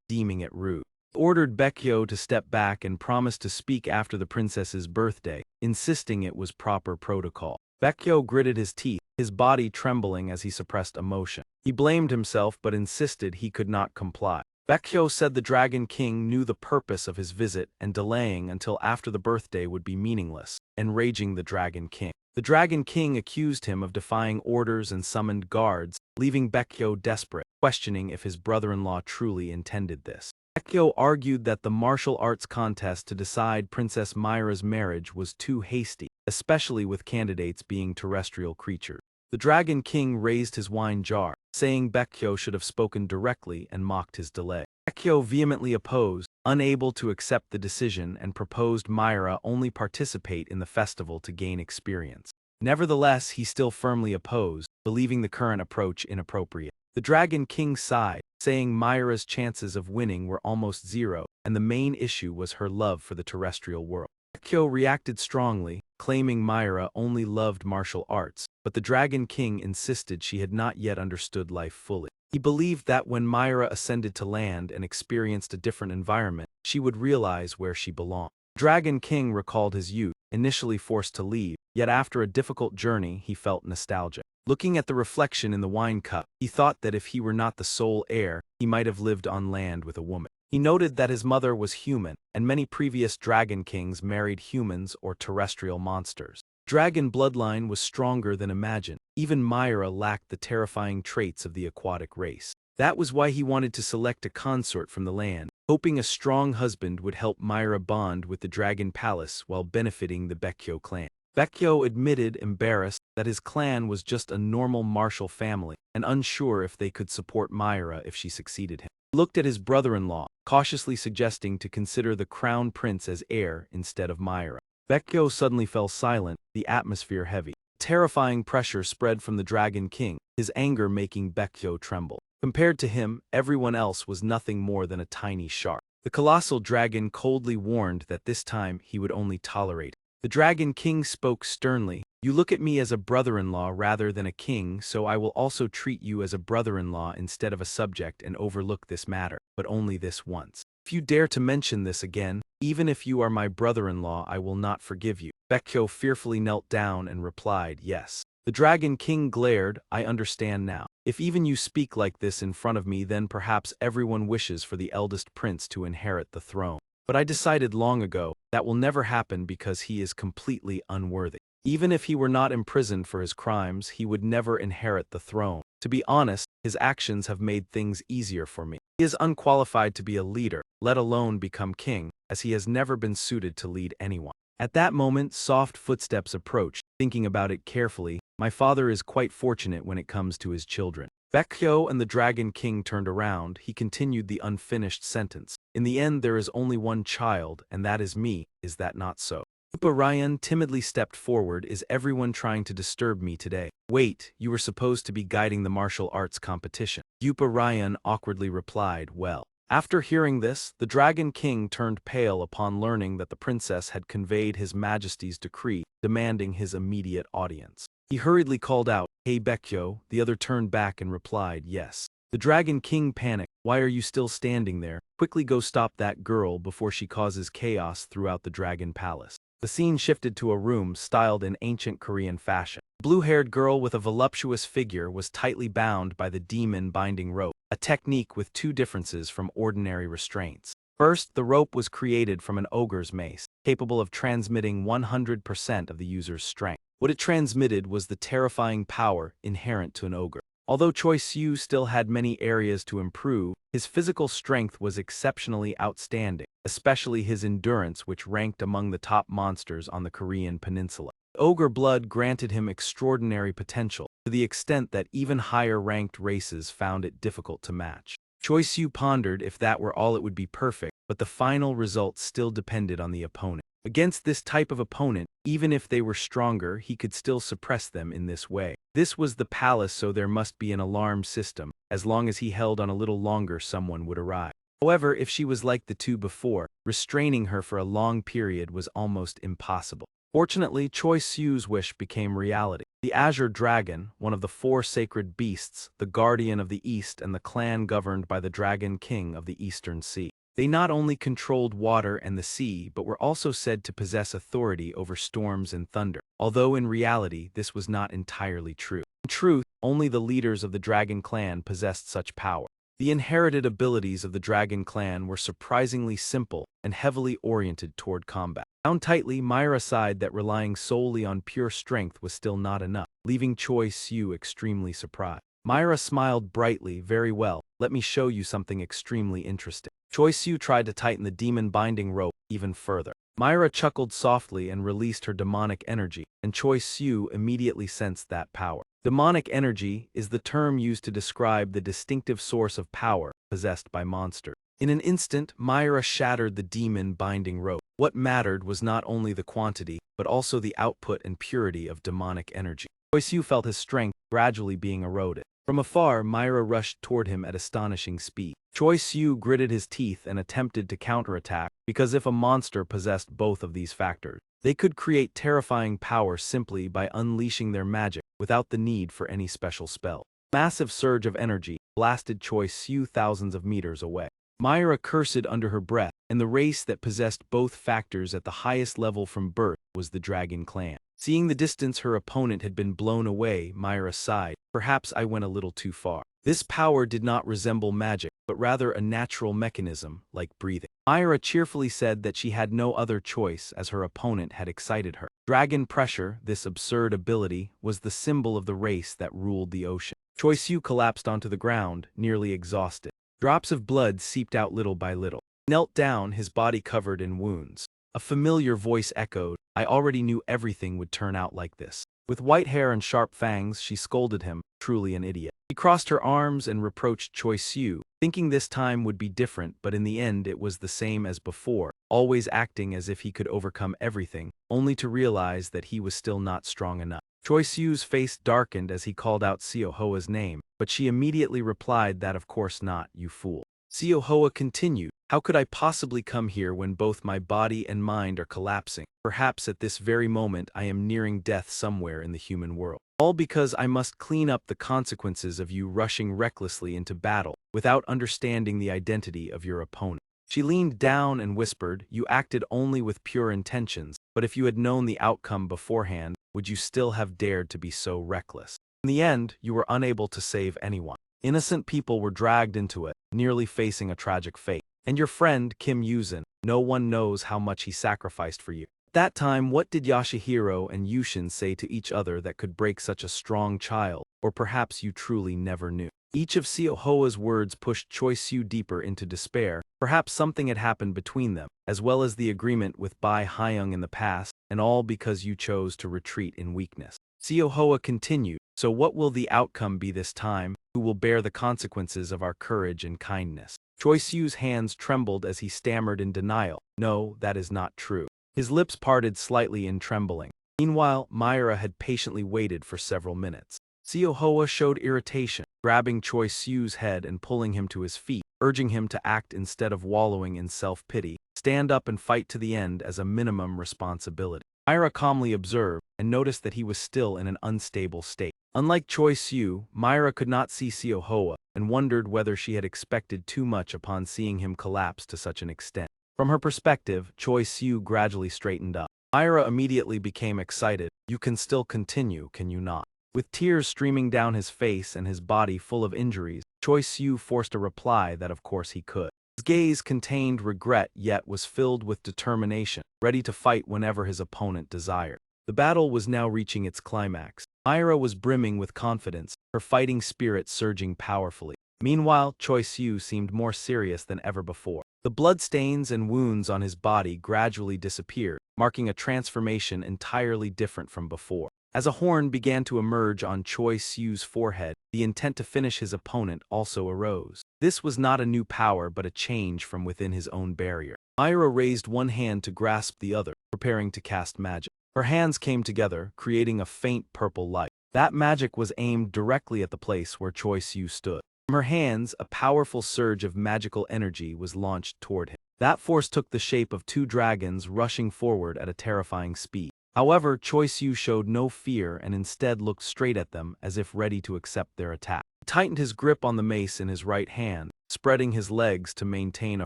deeming it rude. He ordered Baekhyo to step back and promised to speak after the princess's birthday, insisting it was proper protocol. Baekhyo gritted his teeth, his body trembling as he suppressed emotion. He blamed himself but insisted he could not comply. Baekhyo said the Dragon King knew the purpose of his visit and delaying until after the birthday would be meaningless, enraging the Dragon King. The Dragon King accused him of defying orders and summoned guards, leaving Baekhyo desperate, questioning if his brother-in-law truly intended this. Baekhyo argued that the martial arts contest to decide Princess Myra's marriage was too hasty, especially with candidates being terrestrial creatures. The Dragon King raised his wine jar, saying Baekhyo should have spoken directly and mocked his delay. Baekhyo vehemently opposed, unable to accept the decision, and proposed Myra only participate in the festival to gain experience. Nevertheless, he still firmly opposed, believing the current approach inappropriate. The Dragon King sighed, saying Myra's chances of winning were almost zero, and the main issue was her love for the terrestrial world. Baekhyo reacted strongly, claiming Myra only loved martial arts, but the Dragon King insisted she had not yet understood life fully. He believed that when Myra ascended to land and experienced a different environment, she would realize where she belonged. Dragon King recalled his youth, initially forced to leave, yet after a difficult journey he felt nostalgia. Looking at the reflection in the wine cup, he thought that if he were not the sole heir, he might have lived on land with a woman. He noted that his mother was human, and many previous Dragon Kings married humans or terrestrial monsters. Dragon bloodline was stronger than imagined. Even Myra lacked the terrifying traits of the aquatic race. That was why he wanted to select a consort from the land, hoping a strong husband would help Myra bond with the Dragon Palace while benefiting the Baekhyo clan. Baekhyo admitted, embarrassed, that his clan was just a normal martial family, and unsure if they could support Myra if she succeeded him. He looked at his brother-in-law, cautiously suggesting to consider the crown prince as heir instead of Myra. Baekhyo suddenly fell silent, the atmosphere heavy. Terrifying pressure spread from the Dragon King, his anger making Baekhyo tremble. Compared to him, everyone else was nothing more than a tiny shark. The colossal dragon coldly warned that this time he would only tolerate it. The Dragon King spoke sternly, "You look at me as a brother-in-law rather than a king, so I will also treat you as a brother-in-law instead of a subject and overlook this matter, but only this once. If you dare to mention this again, even if you are my brother-in-law, I will not forgive you." Baekhyo fearfully knelt down and replied, "Yes." The Dragon King glared, "I understand now. If even you speak like this in front of me, then perhaps everyone wishes for the eldest prince to inherit the throne. But I decided long ago that will never happen because he is completely unworthy. Even if he were not imprisoned for his crimes, he would never inherit the throne. To be honest, his actions have made things easier for me. He is unqualified to be a leader, let alone become king, as he has never been suited to lead anyone." At that moment, soft footsteps approached. Thinking about it carefully, my father is quite fortunate when it comes to his children. Baekhyo and the Dragon King turned around. He continued the unfinished sentence. "In the end, there is only one child, and that is me. Is that not so?" Yupa Ryan timidly stepped forward. "Is everyone trying to disturb me today?" "Wait, you were supposed to be guiding the martial arts competition." Yupa Ryan awkwardly replied, "Well." After hearing this, the Dragon King turned pale upon learning that the princess had conveyed His Majesty's decree, demanding his immediate audience. He hurriedly called out, "Hey Baekhyo." The other turned back and replied, "Yes." The Dragon King panicked. "Why are you still standing there? Quickly go stop that girl before she causes chaos throughout the Dragon Palace." The scene shifted to a room styled in ancient Korean fashion. A blue-haired girl with a voluptuous figure was tightly bound by the demon binding rope, a technique with two differences from ordinary restraints. First, the rope was created from an ogre's mace, capable of transmitting 100% of the user's strength. What it transmitted was the terrifying power inherent to an ogre. Although Choi Siu still had many areas to improve, his physical strength was exceptionally outstanding, especially his endurance, which ranked among the top monsters on the Korean peninsula. Ogre blood granted him extraordinary potential, to the extent that even higher-ranked races found it difficult to match. Choi Siu pondered if that were all it would be perfect, but the final result still depended on the opponent. Against this type of opponent, even if they were stronger, he could still suppress them in this way. This was the palace, so there must be an alarm system. As long as he held on a little longer, someone would arrive. However, if she was like the two before, restraining her for a long period was almost impossible. Fortunately, Choi Siu's wish became reality. The Azure Dragon, one of the 4 sacred beasts, the guardian of the East and the clan governed by the Dragon King of the Eastern Sea. They not only controlled water and the sea, but were also said to possess authority over storms and thunder, although in reality this was not entirely true. In truth, only the leaders of the Dragon Clan possessed such power. The inherited abilities of the Dragon Clan were surprisingly simple and heavily oriented toward combat. Bound tightly, Myra sighed that relying solely on pure strength was still not enough, leaving Choi Siu extremely surprised. Myra smiled brightly. "Very well, let me show you something extremely interesting." Choi Siu tried to tighten the demon binding rope even further. Myra chuckled softly and released her demonic energy, and Choi Siu immediately sensed that power. Demonic energy is the term used to describe the distinctive source of power possessed by monsters. In an instant, Myra shattered the demon-binding rope. What mattered was not only the quantity, but also the output and purity of demonic energy. Choiseul felt his strength gradually being eroded. From afar, Myra rushed toward him at astonishing speed. Choiseul gritted his teeth and attempted to counterattack, because if a monster possessed both of these factors, they could create terrifying power simply by unleashing their magic without the need for any special spell. A massive surge of energy blasted Choiseul thousands of meters away. Myra cursed under her breath, and the race that possessed both factors at the highest level from birth was the Dragon Clan. Seeing the distance her opponent had been blown away, Myra sighed. Perhaps I went a little too far. This power did not resemble magic, but rather a natural mechanism, like breathing. Myra cheerfully said that she had no other choice as her opponent had excited her. Dragon pressure, this absurd ability, was the symbol of the race that ruled the ocean. Choiseul collapsed onto the ground, nearly exhausted. Drops of blood seeped out little by little. He knelt down, his body covered in wounds. A familiar voice echoed, "I already knew everything would turn out like this." With white hair and sharp fangs, she scolded him, truly an idiot. He crossed her arms and reproached Choiseul, thinking this time would be different, but in the end it was the same as before, always acting as if he could overcome everything, only to realize that he was still not strong enough. Choiseul's face darkened as he called out Siohoa's name, but she immediately replied that of course not, you fool. Siohoa continued, "How could I possibly come here when both my body and mind are collapsing? Perhaps at this very moment I am nearing death somewhere in the human world. All because I must clean up the consequences of you rushing recklessly into battle without understanding the identity of your opponent." She leaned down and whispered, "You acted only with pure intentions, but if you had known the outcome beforehand, would you still have dared to be so reckless? In the end, you were unable to save anyone. Innocent people were dragged into it, nearly facing a tragic fate. And your friend, Kim Yuzin, no one knows how much he sacrificed for you. At that time, what did Yashihiro and Yushin say to each other that could break such a strong child, or perhaps you truly never knew?" Each of Siohoa's words pushed Choiseul deeper into despair. Perhaps something had happened between them, as well as the agreement with Bai Hyung in the past, and all because you chose to retreat in weakness. Siohoa continued, "So what will the outcome be this time? Who will bear the consequences of our courage and kindness?" Choiseul's hands trembled as he stammered in denial, "No, that is not true." His lips parted slightly in trembling. Meanwhile, Myra had patiently waited for several minutes. Siohoa showed irritation, grabbing Choiseul's head and pulling him to his feet, urging him to act instead of wallowing in self-pity, stand up and fight to the end as a minimum responsibility. Myra calmly observed, and noticed that he was still in an unstable state. Unlike Choiseul, Myra could not see Siohoa, and wondered whether she had expected too much upon seeing him collapse to such an extent. From her perspective, Choiseul gradually straightened up. Myra immediately became excited. "You can still continue, can you not?" With tears streaming down his face and his body full of injuries, Choiseul forced a reply that of course he could. His gaze contained regret yet was filled with determination, ready to fight whenever his opponent desired. The battle was now reaching its climax. Myra was brimming with confidence, her fighting spirit surging powerfully. Meanwhile, Choiseul seemed more serious than ever before. The bloodstains and wounds on his body gradually disappeared, marking a transformation entirely different from before. As a horn began to emerge on Choiseul's forehead, the intent to finish his opponent also arose. This was not a new power but a change from within his own barrier. Myra raised one hand to grasp the other, preparing to cast magic. Her hands came together, creating a faint purple light. That magic was aimed directly at the place where Choiseul stood. From her hands, a powerful surge of magical energy was launched toward him. That force took the shape of two dragons rushing forward at a terrifying speed. However, Choiseul showed no fear and instead looked straight at them as if ready to accept their attack. He tightened his grip on the mace in his right hand, spreading his legs to maintain a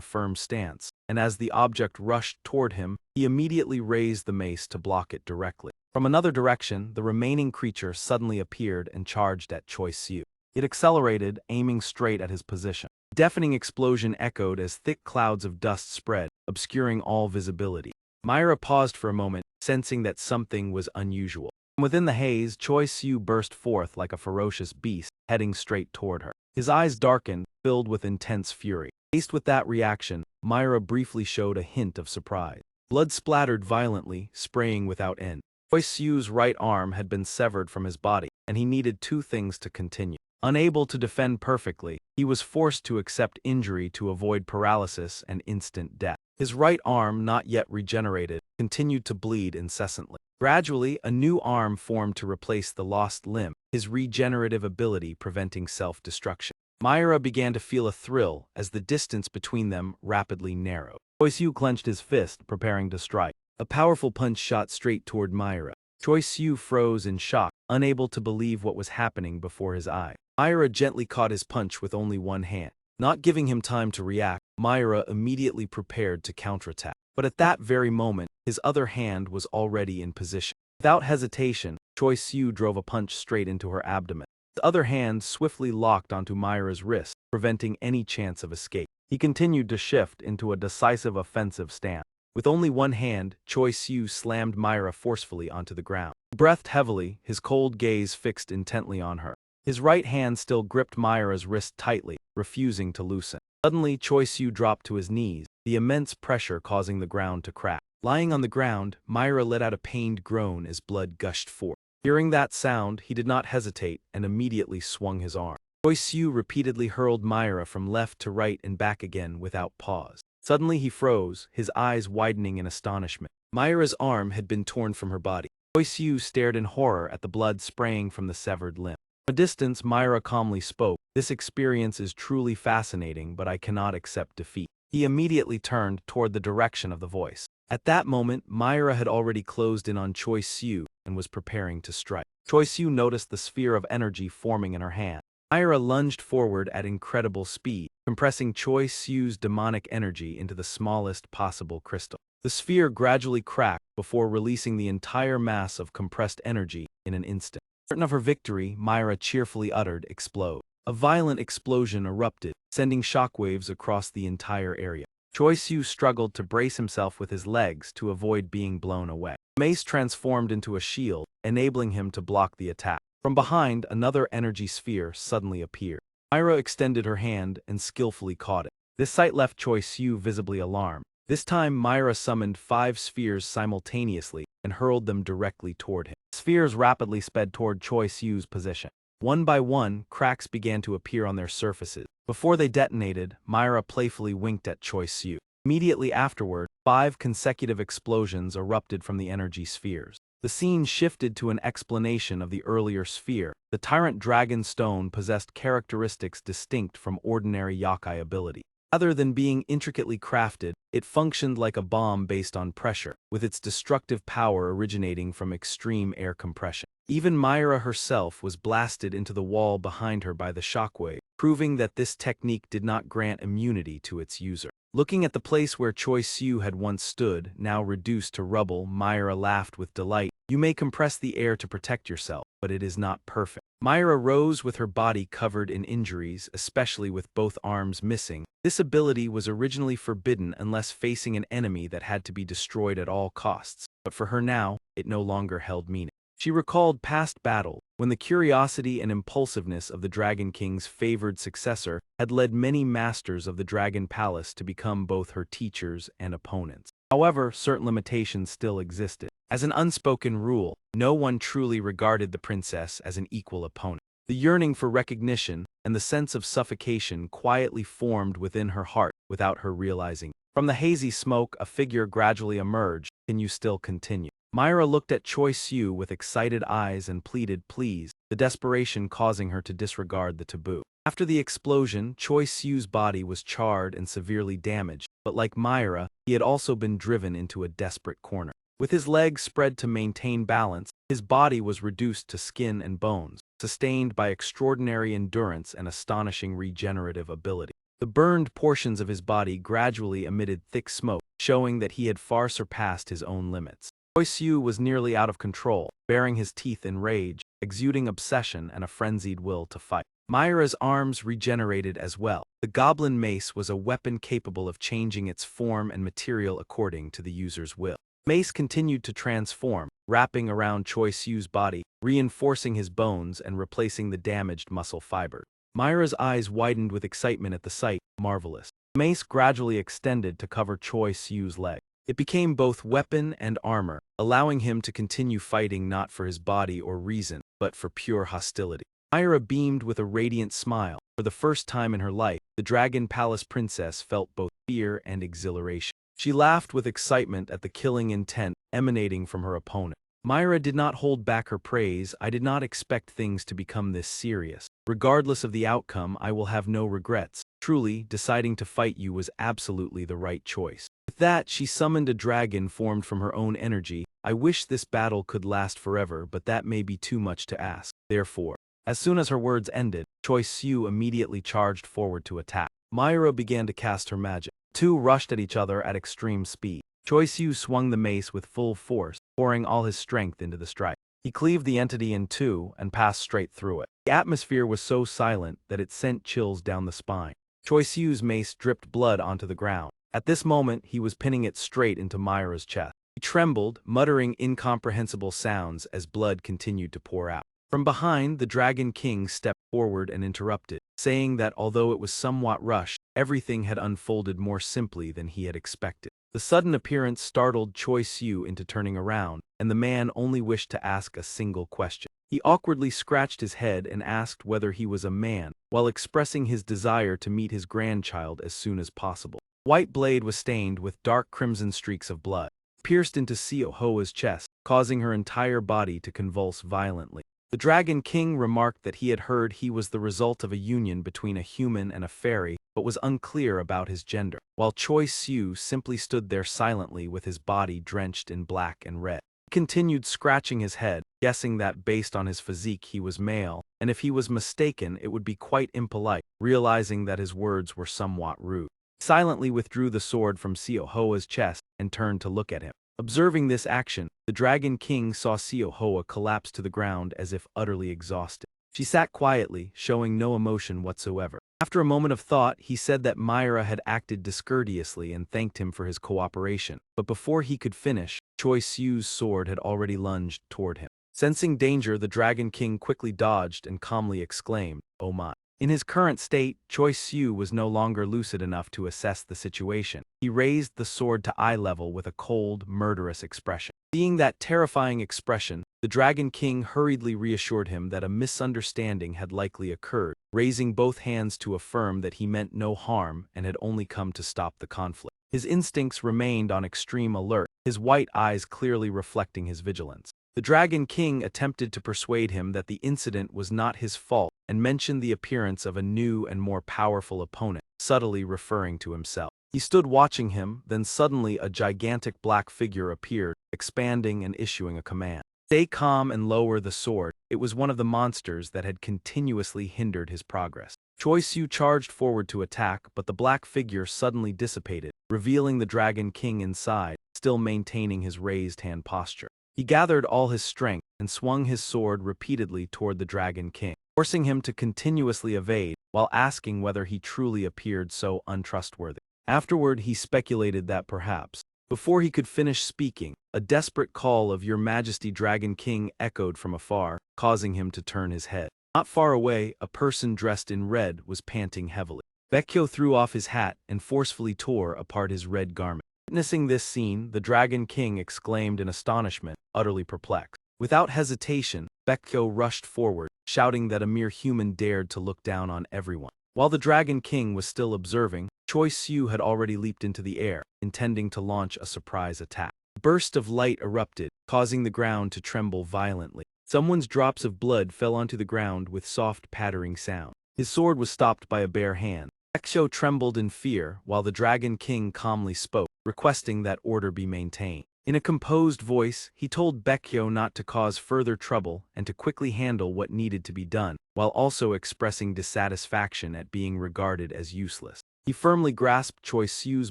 firm stance, and as the object rushed toward him, he immediately raised the mace to block it directly. From another direction, the remaining creature suddenly appeared and charged at Choiseul. It accelerated, aiming straight at his position. A deafening explosion echoed as thick clouds of dust spread, obscuring all visibility. Myra paused for a moment, sensing that something was unusual. From within the haze, Choiseul burst forth like a ferocious beast, heading straight toward her. His eyes darkened, filled with intense fury. Faced with that reaction, Myra briefly showed a hint of surprise. Blood splattered violently, spraying without end. Choiseul's right arm had been severed from his body, and he needed two things to continue. Unable to defend perfectly, he was forced to accept injury to avoid paralysis and instant death. His right arm, not yet regenerated, continued to bleed incessantly. Gradually, a new arm formed to replace the lost limb, his regenerative ability preventing self-destruction. Myra began to feel a thrill as the distance between them rapidly narrowed. Choi-Soo clenched his fist, preparing to strike. A powerful punch shot straight toward Myra. Choi-Soo froze in shock, unable to believe what was happening before his eyes. Myra gently caught his punch with only one hand. Not giving him time to react, Myra immediately prepared to counterattack. But at that very moment, his other hand was already in position. Without hesitation, Choi-Soo drove a punch straight into her abdomen. The other hand swiftly locked onto Myra's wrist, preventing any chance of escape. He continued to shift into a decisive offensive stance. With only one hand, Choi-Soo slammed Myra forcefully onto the ground. He breathed heavily, his cold gaze fixed intently on her. His right hand still gripped Myra's wrist tightly, refusing to loosen. Suddenly, Choi-Soo dropped to his knees, the immense pressure causing the ground to crack. Lying on the ground, Myra let out a pained groan as blood gushed forth. Hearing that sound, he did not hesitate and immediately swung his arm. Choi-Soo repeatedly hurled Myra from left to right and back again without pause. Suddenly he froze, his eyes widening in astonishment. Myra's arm had been torn from her body. Choi-Soo stared in horror at the blood spraying from the severed limb. From a distance, Myra calmly spoke. "This experience is truly fascinating, but I cannot accept defeat." He immediately turned toward the direction of the voice. At that moment, Myra had already closed in on Choi-Soo and was preparing to strike. Choi-Soo noticed the sphere of energy forming in her hand. Myra lunged forward at incredible speed, compressing Choi-Soo's demonic energy into the smallest possible crystal. The sphere gradually cracked before releasing the entire mass of compressed energy in an instant. Certain of her victory, Myra cheerfully uttered, "Explode." A violent explosion erupted, sending shockwaves across the entire area. Choi-Soo struggled to brace himself with his legs to avoid being blown away. The mace transformed into a shield, enabling him to block the attack. From behind, another energy sphere suddenly appeared. Myra extended her hand and skillfully caught it. This sight left Choi-Soo visibly alarmed. This time, Myra summoned 5 spheres simultaneously and hurled them directly toward him. Spheres rapidly sped toward Choi-Soo's position. One by one, cracks began to appear on their surfaces. Before they detonated, Myra playfully winked at Choi-Soo. Immediately afterward, 5 consecutive explosions erupted from the energy spheres. The scene shifted to an explanation of the earlier sphere. The Tyrant Dragon Stone possessed characteristics distinct from ordinary yokai ability. Rather than being intricately crafted, it functioned like a bomb based on pressure, with its destructive power originating from extreme air compression. Even Myra herself was blasted into the wall behind her by the shockwave, proving that this technique did not grant immunity to its user. Looking at the place where Choi-Soo had once stood, now reduced to rubble, Myra laughed with delight. "You may compress the air to protect yourself, but it is not perfect." Myra rose with her body covered in injuries, especially with both arms missing. This ability was originally forbidden unless facing an enemy that had to be destroyed at all costs, but for her now, it no longer held meaning. She recalled past battles, when the curiosity and impulsiveness of the Dragon King's favored successor had led many masters of the Dragon Palace to become both her teachers and opponents. However, certain limitations still existed. As an unspoken rule, no one truly regarded the princess as an equal opponent. The yearning for recognition and the sense of suffocation quietly formed within her heart without her realizing. From the hazy smoke, a figure gradually emerged. "Can you still continue?" Myra looked at Choi-Soo with excited eyes and pleaded, "Please," the desperation causing her to disregard the taboo. After the explosion, Choi-Soo's body was charred and severely damaged, but like Myra, he had also been driven into a desperate corner. With his legs spread to maintain balance, his body was reduced to skin and bones, sustained by extraordinary endurance and astonishing regenerative ability. The burned portions of his body gradually emitted thick smoke, showing that he had far surpassed his own limits. Choi-Soo was nearly out of control, baring his teeth in rage, exuding obsession and a frenzied will to fight. Myra's arms regenerated as well. The goblin mace was a weapon capable of changing its form and material according to the user's will. Mace continued to transform, wrapping around Choi-Soo's body, reinforcing his bones and replacing the damaged muscle fiber. Myra's eyes widened with excitement at the sight. Marvelous. The mace gradually extended to cover Choi-Soo's leg. It became both weapon and armor, allowing him to continue fighting not for his body or reason, but for pure hostility. Myra beamed with a radiant smile. For the first time in her life, the Dragon Palace princess felt both fear and exhilaration. She laughed with excitement at the killing intent emanating from her opponent. Myra did not hold back her praise. I did not expect things to become this serious. Regardless of the outcome, I will have no regrets. Truly, deciding to fight you was absolutely the right choice. With that, she summoned a dragon formed from her own energy. I wish this battle could last forever, but that may be too much to ask. Therefore, as soon as her words ended, Choi Siu immediately charged forward to attack. Myra began to cast her magic. Two rushed at each other at extreme speed. Choi Siu swung the mace with full force, pouring all his strength into the strike. He cleaved the entity in two and passed straight through it. The atmosphere was so silent that it sent chills down the spine. Choi Siu's mace dripped blood onto the ground. At this moment, he was pinning it straight into Myra's chest. He trembled, muttering incomprehensible sounds as blood continued to pour out. From behind, the Dragon King stepped forward and interrupted, saying that although it was somewhat rushed, everything had unfolded more simply than he had expected. The sudden appearance startled Choi Siu into turning around, and the man only wished to ask a single question. He awkwardly scratched his head and asked whether he was a man, while expressing his desire to meet his grandchild as soon as possible. White blade was stained with dark crimson streaks of blood, pierced into Seo Hoa's chest, causing her entire body to convulse violently. The Dragon King remarked that he had heard he was the result of a union between a human and a fairy, but was unclear about his gender, while Choi Siu simply stood there silently with his body drenched in black and red. He continued scratching his head, guessing that based on his physique he was male, and if he was mistaken it would be quite impolite, realizing that his words were somewhat rude. He silently withdrew the sword from Seo Hoa's chest and turned to look at him. Observing this action, the Dragon King saw Seo Hoa collapse to the ground as if utterly exhausted. She sat quietly, showing no emotion whatsoever. After a moment of thought, he said that Myra had acted discourteously and thanked him for his cooperation. But before he could finish, Choi Siu's sword had already lunged toward him. Sensing danger, the Dragon King quickly dodged and calmly exclaimed, "Oh my." In his current state, Choi Siu was no longer lucid enough to assess the situation. He raised the sword to eye level with a cold, murderous expression. Seeing that terrifying expression, the Dragon King hurriedly reassured him that a misunderstanding had likely occurred, raising both hands to affirm that he meant no harm and had only come to stop the conflict. His instincts remained on extreme alert, his white eyes clearly reflecting his vigilance. The Dragon King attempted to persuade him that the incident was not his fault and mentioned the appearance of a new and more powerful opponent, subtly referring to himself. He stood watching him, then suddenly a gigantic black figure appeared, expanding and issuing a command. "Stay calm and lower the sword." It was one of the monsters that had continuously hindered his progress. Choi Siu charged forward to attack, but the black figure suddenly dissipated, revealing the Dragon King inside, still maintaining his raised hand posture. He gathered all his strength and swung his sword repeatedly toward the Dragon King, forcing him to continuously evade, while asking whether he truly appeared so untrustworthy. Afterward, he speculated that perhaps, before he could finish speaking, a desperate call of "Your Majesty Dragon King" echoed from afar, causing him to turn his head. Not far away, a person dressed in red was panting heavily. Baekhyo threw off his hat and forcefully tore apart his red garment. Witnessing this scene, the Dragon King exclaimed in astonishment, utterly perplexed. Without hesitation, Baekhyo rushed forward, shouting that a mere human dared to look down on everyone. While the Dragon King was still observing, Choi Siu had already leaped into the air, intending to launch a surprise attack. A burst of light erupted, causing the ground to tremble violently. Someone's drops of blood fell onto the ground with soft pattering sound. His sword was stopped by a bare hand. Baekhyo trembled in fear, while the Dragon King calmly spoke, requesting that order be maintained. In a composed voice, he told Baekhyo not to cause further trouble and to quickly handle what needed to be done, while also expressing dissatisfaction at being regarded as useless. He firmly grasped Choi Siu's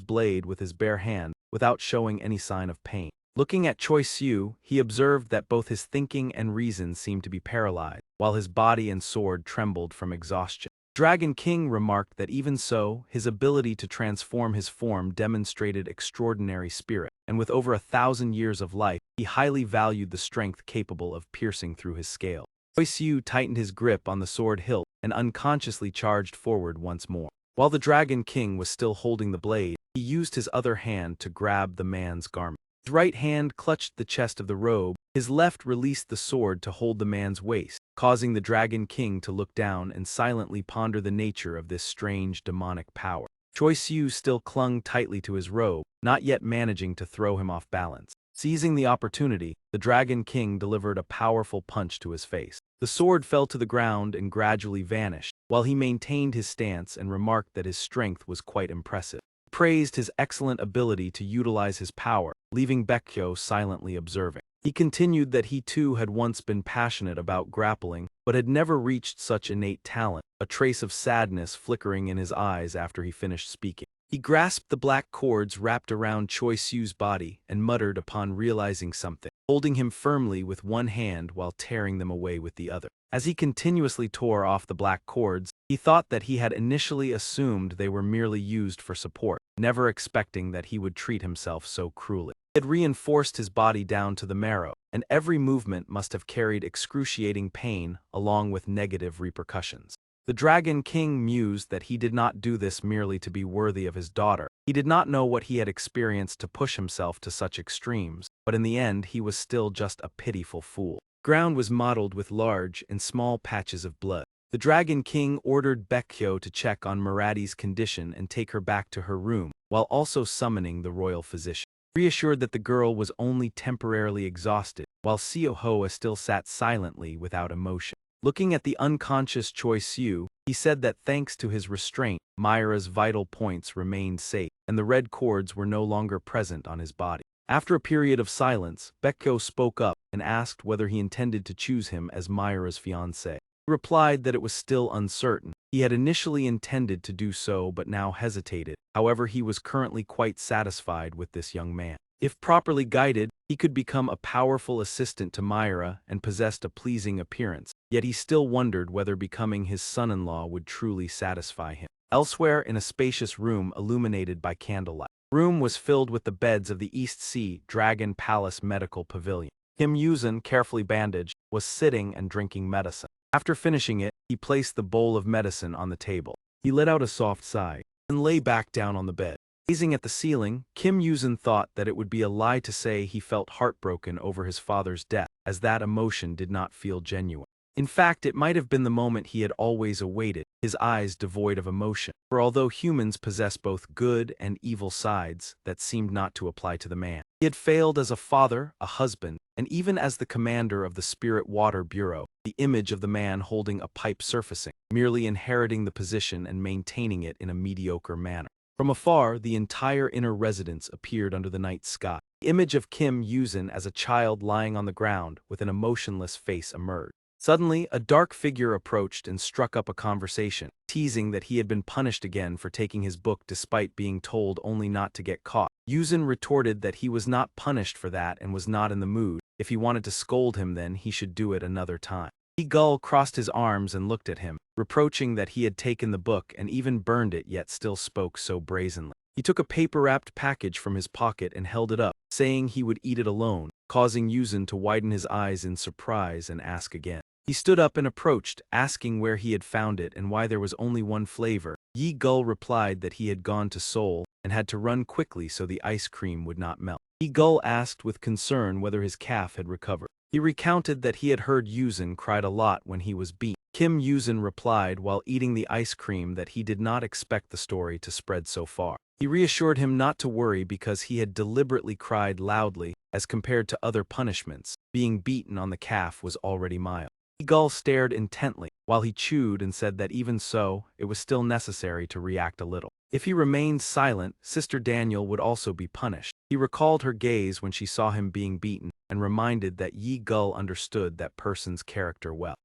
blade with his bare hand, without showing any sign of pain. Looking at Choi Siu, he observed that both his thinking and reason seemed to be paralyzed, while his body and sword trembled from exhaustion. Dragon King remarked that even so, his ability to transform his form demonstrated extraordinary spirit, and with over 1,000 years of life, he highly valued the strength capable of piercing through his scale. Choi Siu tightened his grip on the sword hilt and unconsciously charged forward once more. While the Dragon King was still holding the blade, he used his other hand to grab the man's garment. His right hand clutched the chest of the robe, his left released the sword to hold the man's waist, causing the Dragon King to look down and silently ponder the nature of this strange demonic power. Choi Siu still clung tightly to his robe, not yet managing to throw him off balance. Seizing the opportunity, the Dragon King delivered a powerful punch to his face. The sword fell to the ground and gradually vanished, while he maintained his stance and remarked that his strength was quite impressive. He praised his excellent ability to utilize his power, leaving Baekgyo silently observing. He continued that he too had once been passionate about grappling, but had never reached such innate talent, a trace of sadness flickering in his eyes after he finished speaking. He grasped the black cords wrapped around Choi Siu's body and muttered upon realizing something, holding him firmly with one hand while tearing them away with the other. As he continuously tore off the black cords, he thought that he had initially assumed they were merely used for support, never expecting that he would treat himself so cruelly. He had reinforced his body down to the marrow, and every movement must have carried excruciating pain along with negative repercussions. The Dragon King mused that he did not do this merely to be worthy of his daughter. He did not know what he had experienced to push himself to such extremes, but in the end he was still just a pitiful fool. Ground was mottled with large and small patches of blood. The Dragon King ordered Baekgyo to check on Maradi's condition and take her back to her room, while also summoning the royal physician. Reassured that the girl was only temporarily exhausted, while Seo Hoa still sat silently without emotion. Looking at the unconscious Choi Siu, he said that thanks to his restraint, Myra's vital points remained safe, and the red cords were no longer present on his body. After a period of silence, Baekgyo spoke up and asked whether he intended to choose him as Myra's fiancé. He replied that it was still uncertain. He had initially intended to do so but now hesitated. However, he was currently quite satisfied with this young man. If properly guided, he could become a powerful assistant to Myra and possessed a pleasing appearance, yet he still wondered whether becoming his son-in-law would truly satisfy him. Elsewhere, in a spacious room illuminated by candlelight, the room was filled with the beds of the East Sea Dragon Palace Medical Pavilion. Kim Yuzin, carefully bandaged, was sitting and drinking medicine. After finishing it, he placed the bowl of medicine on the table. He let out a soft sigh and lay back down on the bed. Gazing at the ceiling, Kim Yuzin thought that it would be a lie to say he felt heartbroken over his father's death, as that emotion did not feel genuine. In fact, it might have been the moment he had always awaited, his eyes devoid of emotion. For although humans possess both good and evil sides, that seemed not to apply to the man. He had failed as a father, a husband, and even as the commander of the Spirit Water Bureau, the image of the man holding a pipe surfacing, merely inheriting the position and maintaining it in a mediocre manner. From afar, the entire inner residence appeared under the night sky. The image of Kim Yuzin as a child lying on the ground with an emotionless face emerged. Suddenly, a dark figure approached and struck up a conversation, teasing that he had been punished again for taking his book despite being told only not to get caught. Yuzin retorted that he was not punished for that and was not in the mood. If he wanted to scold him, then he should do it another time. Gull crossed his arms and looked at him, reproaching that he had taken the book and even burned it yet still spoke so brazenly. He took a paper-wrapped package from his pocket and held it up, saying he would eat it alone, causing Yuzin to widen his eyes in surprise and ask again. He stood up and approached, asking where he had found it and why there was only one flavor. Gull replied that he had gone to Seoul and had to run quickly so the ice cream would not melt. Gull asked with concern whether his calf had recovered. He recounted that he had heard Yuzin cried a lot when he was beaten. Kim Yuzin replied while eating the ice cream that he did not expect the story to spread so far. He reassured him not to worry because he had deliberately cried loudly, as compared to other punishments. Being beaten on the calf was already mild. Gull stared intently, while he chewed and said that even so, it was still necessary to react a little. If he remained silent, Sister Daniel would also be punished. He recalled her gaze when she saw him being beaten, and reminded that Gull understood that person's character well.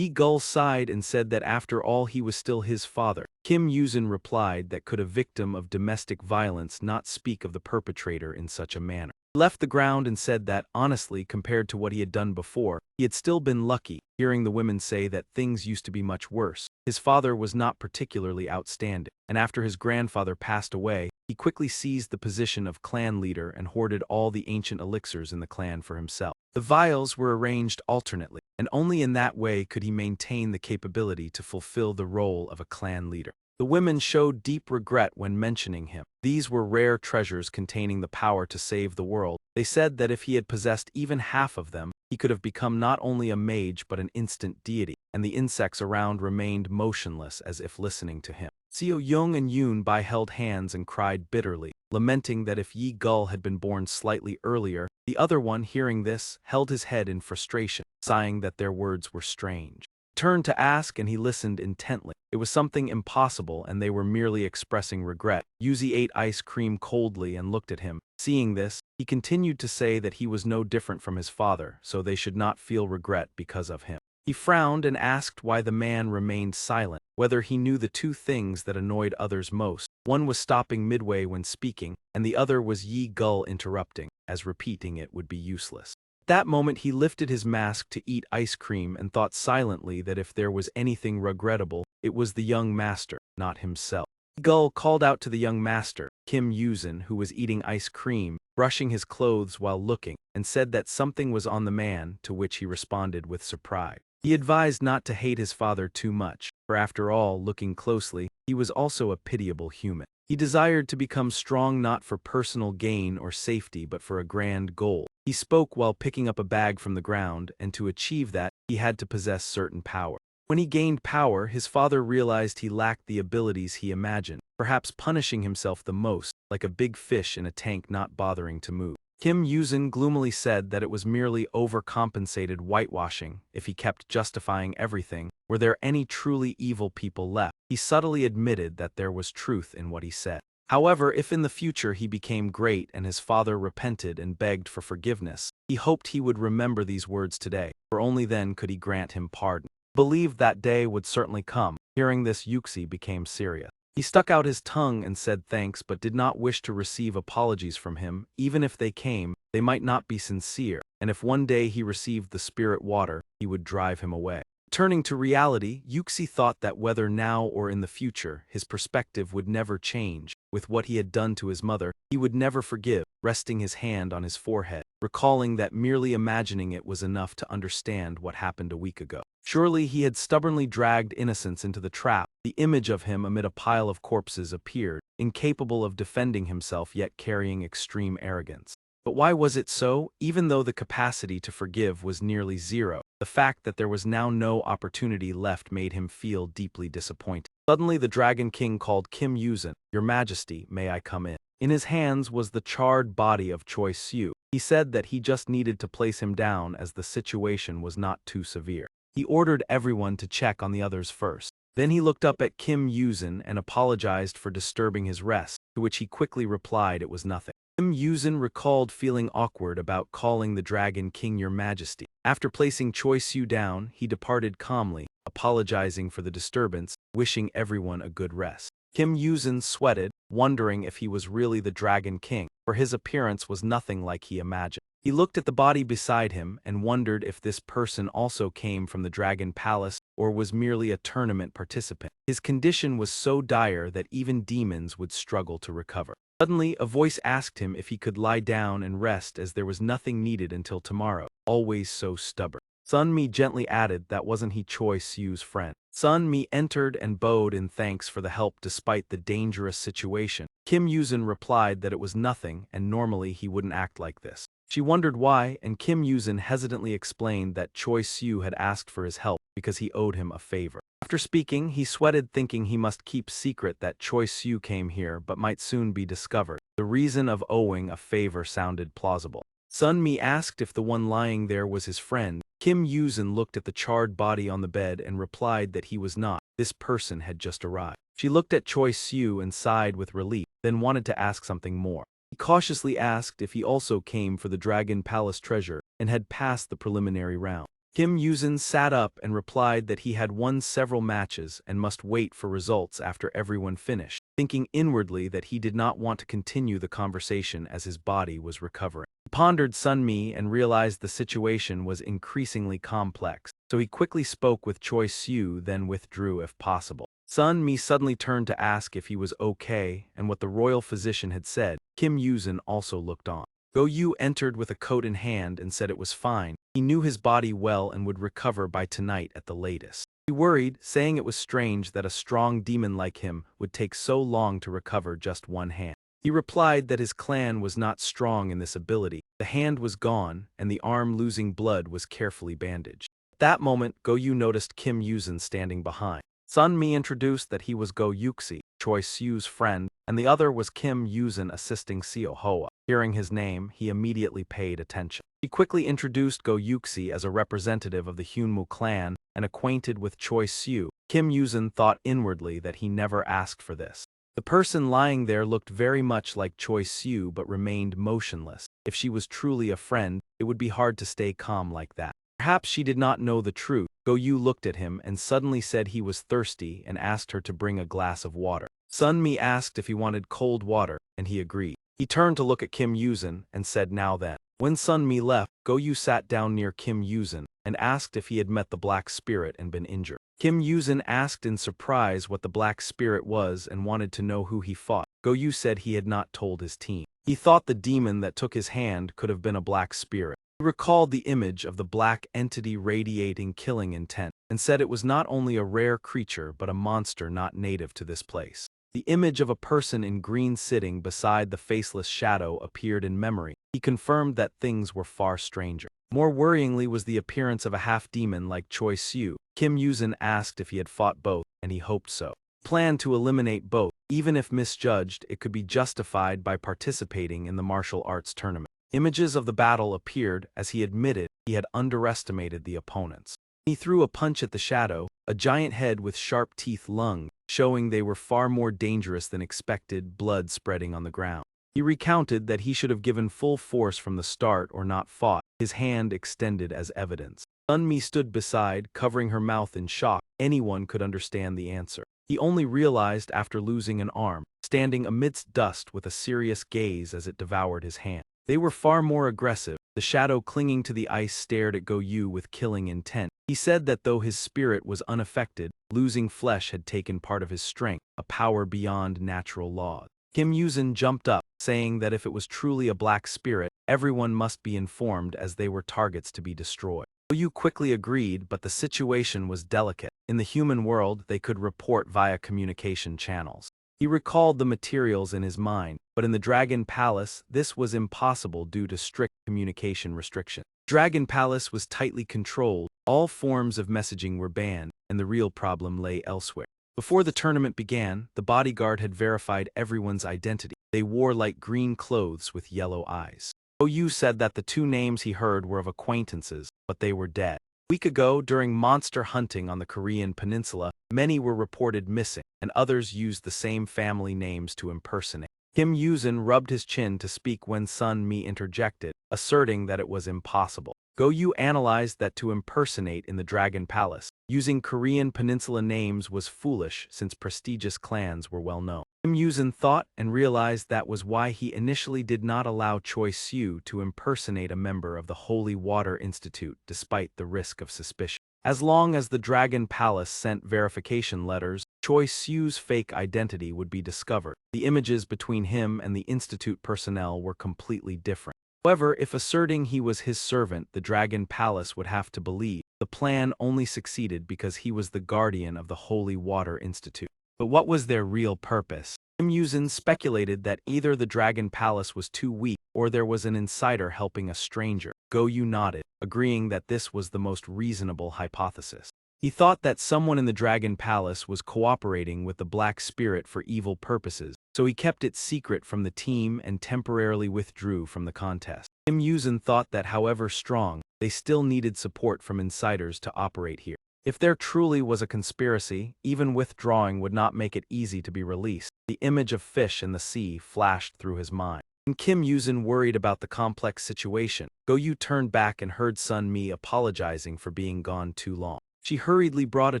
Gull sighed and said that after all he was still his father. Kim Yuzin replied that could a victim of domestic violence not speak of the perpetrator in such a manner. He left the ground and said that, honestly, compared to what he had done before, he had still been lucky, hearing the women say that things used to be much worse. His father was not particularly outstanding, and after his grandfather passed away, he quickly seized the position of clan leader and hoarded all the ancient elixirs in the clan for himself. The vials were arranged alternately, and only in that way could he maintain the capability to fulfill the role of a clan leader. The women showed deep regret when mentioning him. These were rare treasures containing the power to save the world. They said that if he had possessed even half of them, he could have become not only a mage but an instant deity, and the insects around remained motionless as if listening to him. Seo Young and Yoon Bai held hands and cried bitterly, lamenting that if Yi Gul had been born slightly earlier. The other one, hearing this, held his head in frustration, sighing that their words were strange. He turned to ask and he listened intently. It was something impossible and they were merely expressing regret. Yuzi ate ice cream coldly and looked at him. Seeing this, he continued to say that he was no different from his father, so they should not feel regret because of him. He frowned and asked why the man remained silent, whether he knew the two things that annoyed others most. One was stopping midway when speaking, and the other was Yi Gul interrupting, as repeating it would be useless. At that moment he lifted his mask to eat ice cream and thought silently that if there was anything regrettable, it was the young master, not himself. Yi Gul called out to the young master, Kim Yuzin, who was eating ice cream, brushing his clothes while looking, and said that something was on the man, to which he responded with surprise. He advised not to hate his father too much, for after all, looking closely, he was also a pitiable human. He desired to become strong not for personal gain or safety but for a grand goal. He spoke while picking up a bag from the ground, and to achieve that, he had to possess certain power. When he gained power, his father realized he lacked the abilities he imagined, perhaps punishing himself the most, like a big fish in a tank not bothering to move. Kim Yuzin gloomily said that it was merely overcompensated whitewashing. If he kept justifying everything, were there any truly evil people left? He subtly admitted that there was truth in what he said. However, if in the future he became great and his father repented and begged for forgiveness, he hoped he would remember these words today, for only then could he grant him pardon. He believed that day would certainly come. Hearing this, Yuxi became serious. He stuck out his tongue and said thanks but did not wish to receive apologies from him. Even if they came, they might not be sincere, and if one day he received the spirit water, he would drive him away. Turning to reality, Yuxi thought that whether now or in the future, his perspective would never change. With what he had done to his mother, he would never forgive, resting his hand on his forehead, recalling that merely imagining it was enough to understand what happened a week ago. Surely he had stubbornly dragged innocence into the trap. The image of him amid a pile of corpses appeared, incapable of defending himself yet carrying extreme arrogance. But why was it so? Even though the capacity to forgive was nearly zero, the fact that there was now no opportunity left made him feel deeply disappointed. Suddenly the Dragon King called Kim Yuzin, "Your Majesty, may I come in?" In his hands was the charred body of Choi Siu. He said that he just needed to place him down as the situation was not too severe. He ordered everyone to check on the others first. Then he looked up at Kim Yuzin and apologized for disturbing his rest, to which he quickly replied it was nothing. Kim Yuzin recalled feeling awkward about calling the Dragon King Your Majesty. After placing Choi Siu down, he departed calmly, apologizing for the disturbance, wishing everyone a good rest. Kim Yuzin sweated, wondering if he was really the Dragon King, for his appearance was nothing like he imagined. He looked at the body beside him and wondered if this person also came from the Dragon Palace or was merely a tournament participant. His condition was so dire that even demons would struggle to recover. Suddenly, a voice asked him if he could lie down and rest as there was nothing needed until tomorrow, always so stubborn. Sun Mi gently added that wasn't he Choi Siu's friend. Sun Mi entered and bowed in thanks for the help despite the dangerous situation. Kim Yuzin replied that it was nothing and normally he wouldn't act like this. She wondered why, and Kim Yuzin hesitantly explained that Choi Siu had asked for his help because he owed him a favor. After speaking, he sweated thinking he must keep secret that Choi Siu came here but might soon be discovered. The reason of owing a favor sounded plausible. Sun Mi asked if the one lying there was his friend. Kim Yuzin looked at the charred body on the bed and replied that he was not. This person had just arrived. She looked at Choi Siu and sighed with relief, then wanted to ask something more. He cautiously asked if he also came for the Dragon Palace treasure and had passed the preliminary round. Kim Yuzin sat up and replied that he had won several matches and must wait for results after everyone finished, thinking inwardly that he did not want to continue the conversation as his body was recovering. He pondered Sun Mi and realized the situation was increasingly complex, so he quickly spoke with Choi Siu then withdrew if possible. Sun Mi suddenly turned to ask if he was okay and what the royal physician had said. Kim Yuzin also looked on. Go Yu entered with a coat in hand and said it was fine. He knew his body well and would recover by tonight at the latest. He worried, saying it was strange that a strong demon like him would take so long to recover just one hand. He replied that his clan was not strong in this ability. The hand was gone, and the arm losing blood was carefully bandaged. At that moment, Go-Yu noticed Kim Yuzin standing behind. Sun-Mi introduced that he was Go-Yuxi, Choi Siu's friend, and the other was Kim Yuzin assisting Seo Hoa. Hearing his name, he immediately paid attention. He quickly introduced Go-Yuxi as a representative of the Hyunmu clan and acquainted with Choi Siu. Kim Yuzin thought inwardly that he never asked for this. The person lying there looked very much like Choi Siu but remained motionless. If she was truly a friend, it would be hard to stay calm like that. Perhaps she did not know the truth. Go-Yu looked at him and suddenly said he was thirsty and asked her to bring a glass of water. Sun-Mi asked if he wanted cold water, and he agreed. He turned to look at Kim Yuzin and said now then. When Sun-Mi left, Go-Yu sat down near Kim Yuzin and asked if he had met the Black Spirit and been injured. Kim Yuzin asked in surprise what the Black Spirit was and wanted to know who he fought. Go-Yu said he had not told his team. He thought the demon that took his hand could have been a Black Spirit. He recalled the image of the black entity radiating killing intent, and said it was not only a rare creature but a monster not native to this place. The image of a person in green sitting beside the faceless shadow appeared in memory. He confirmed that things were far stranger. More worryingly was the appearance of a half-demon like Choi Siu. Kim Yuzin asked if he had fought both, and he hoped so. He planned to eliminate both. Even if misjudged, it could be justified by participating in the martial arts tournament. Images of the battle appeared as he admitted he had underestimated the opponents. He threw a punch at the shadow, a giant head with sharp teeth lunged, showing they were far more dangerous than expected, blood spreading on the ground. He recounted that he should have given full force from the start or not fought, his hand extended as evidence. Sun-Mi stood beside, covering her mouth in shock. Anyone could understand the answer. He only realized after losing an arm, standing amidst dust with a serious gaze as it devoured his hand. They were far more aggressive. The shadow clinging to the ice stared at Go-Yu with killing intent. He said that though his spirit was unaffected, losing flesh had taken part of his strength, a power beyond natural laws. Kim Yuzin jumped up, saying that if it was truly a black spirit, everyone must be informed as they were targets to be destroyed. Go-Yu quickly agreed, but the situation was delicate. In the human world, they could report via communication channels. He recalled the materials in his mind, but in the Dragon Palace, this was impossible due to strict communication restrictions. Dragon Palace was tightly controlled, all forms of messaging were banned, and the real problem lay elsewhere. Before the tournament began, the bodyguard had verified everyone's identity. They wore light green clothes with yellow eyes. Go-Yu said that the two names he heard were of acquaintances, but they were dead. A week ago, during monster hunting on the Korean peninsula, many were reported missing, and others used the same family names to impersonate. Kim Yuzin rubbed his chin to speak when Sun-Mi interjected, asserting that it was impossible. Go-Yu analyzed that to impersonate in the Dragon Palace, using Korean peninsula names was foolish since prestigious clans were well known. Kim Yuzin thought and realized that was why he initially did not allow Choi Siu to impersonate a member of the Holy Water Institute despite the risk of suspicion. As long as the Dragon Palace sent verification letters, Choi Siu's fake identity would be discovered. The images between him and the Institute personnel were completely different. However, if asserting he was his servant, the Dragon Palace would have to believe. The plan only succeeded because he was the guardian of the Holy Water Institute. But what was their real purpose? Kim Yuzin speculated that either the Dragon Palace was too weak or there was an insider helping a stranger. Go-Yu nodded, agreeing that this was the most reasonable hypothesis. He thought that someone in the Dragon Palace was cooperating with the Black Spirit for evil purposes, so he kept it secret from the team and temporarily withdrew from the contest. Kim Yuzin thought that however strong, they still needed support from insiders to operate here. If there truly was a conspiracy, even withdrawing would not make it easy to be released. The image of fish in the sea flashed through his mind. And Kim Yuzin worried about the complex situation. Go-Yu turned back and heard Sun-Mi apologizing for being gone too long. She hurriedly brought a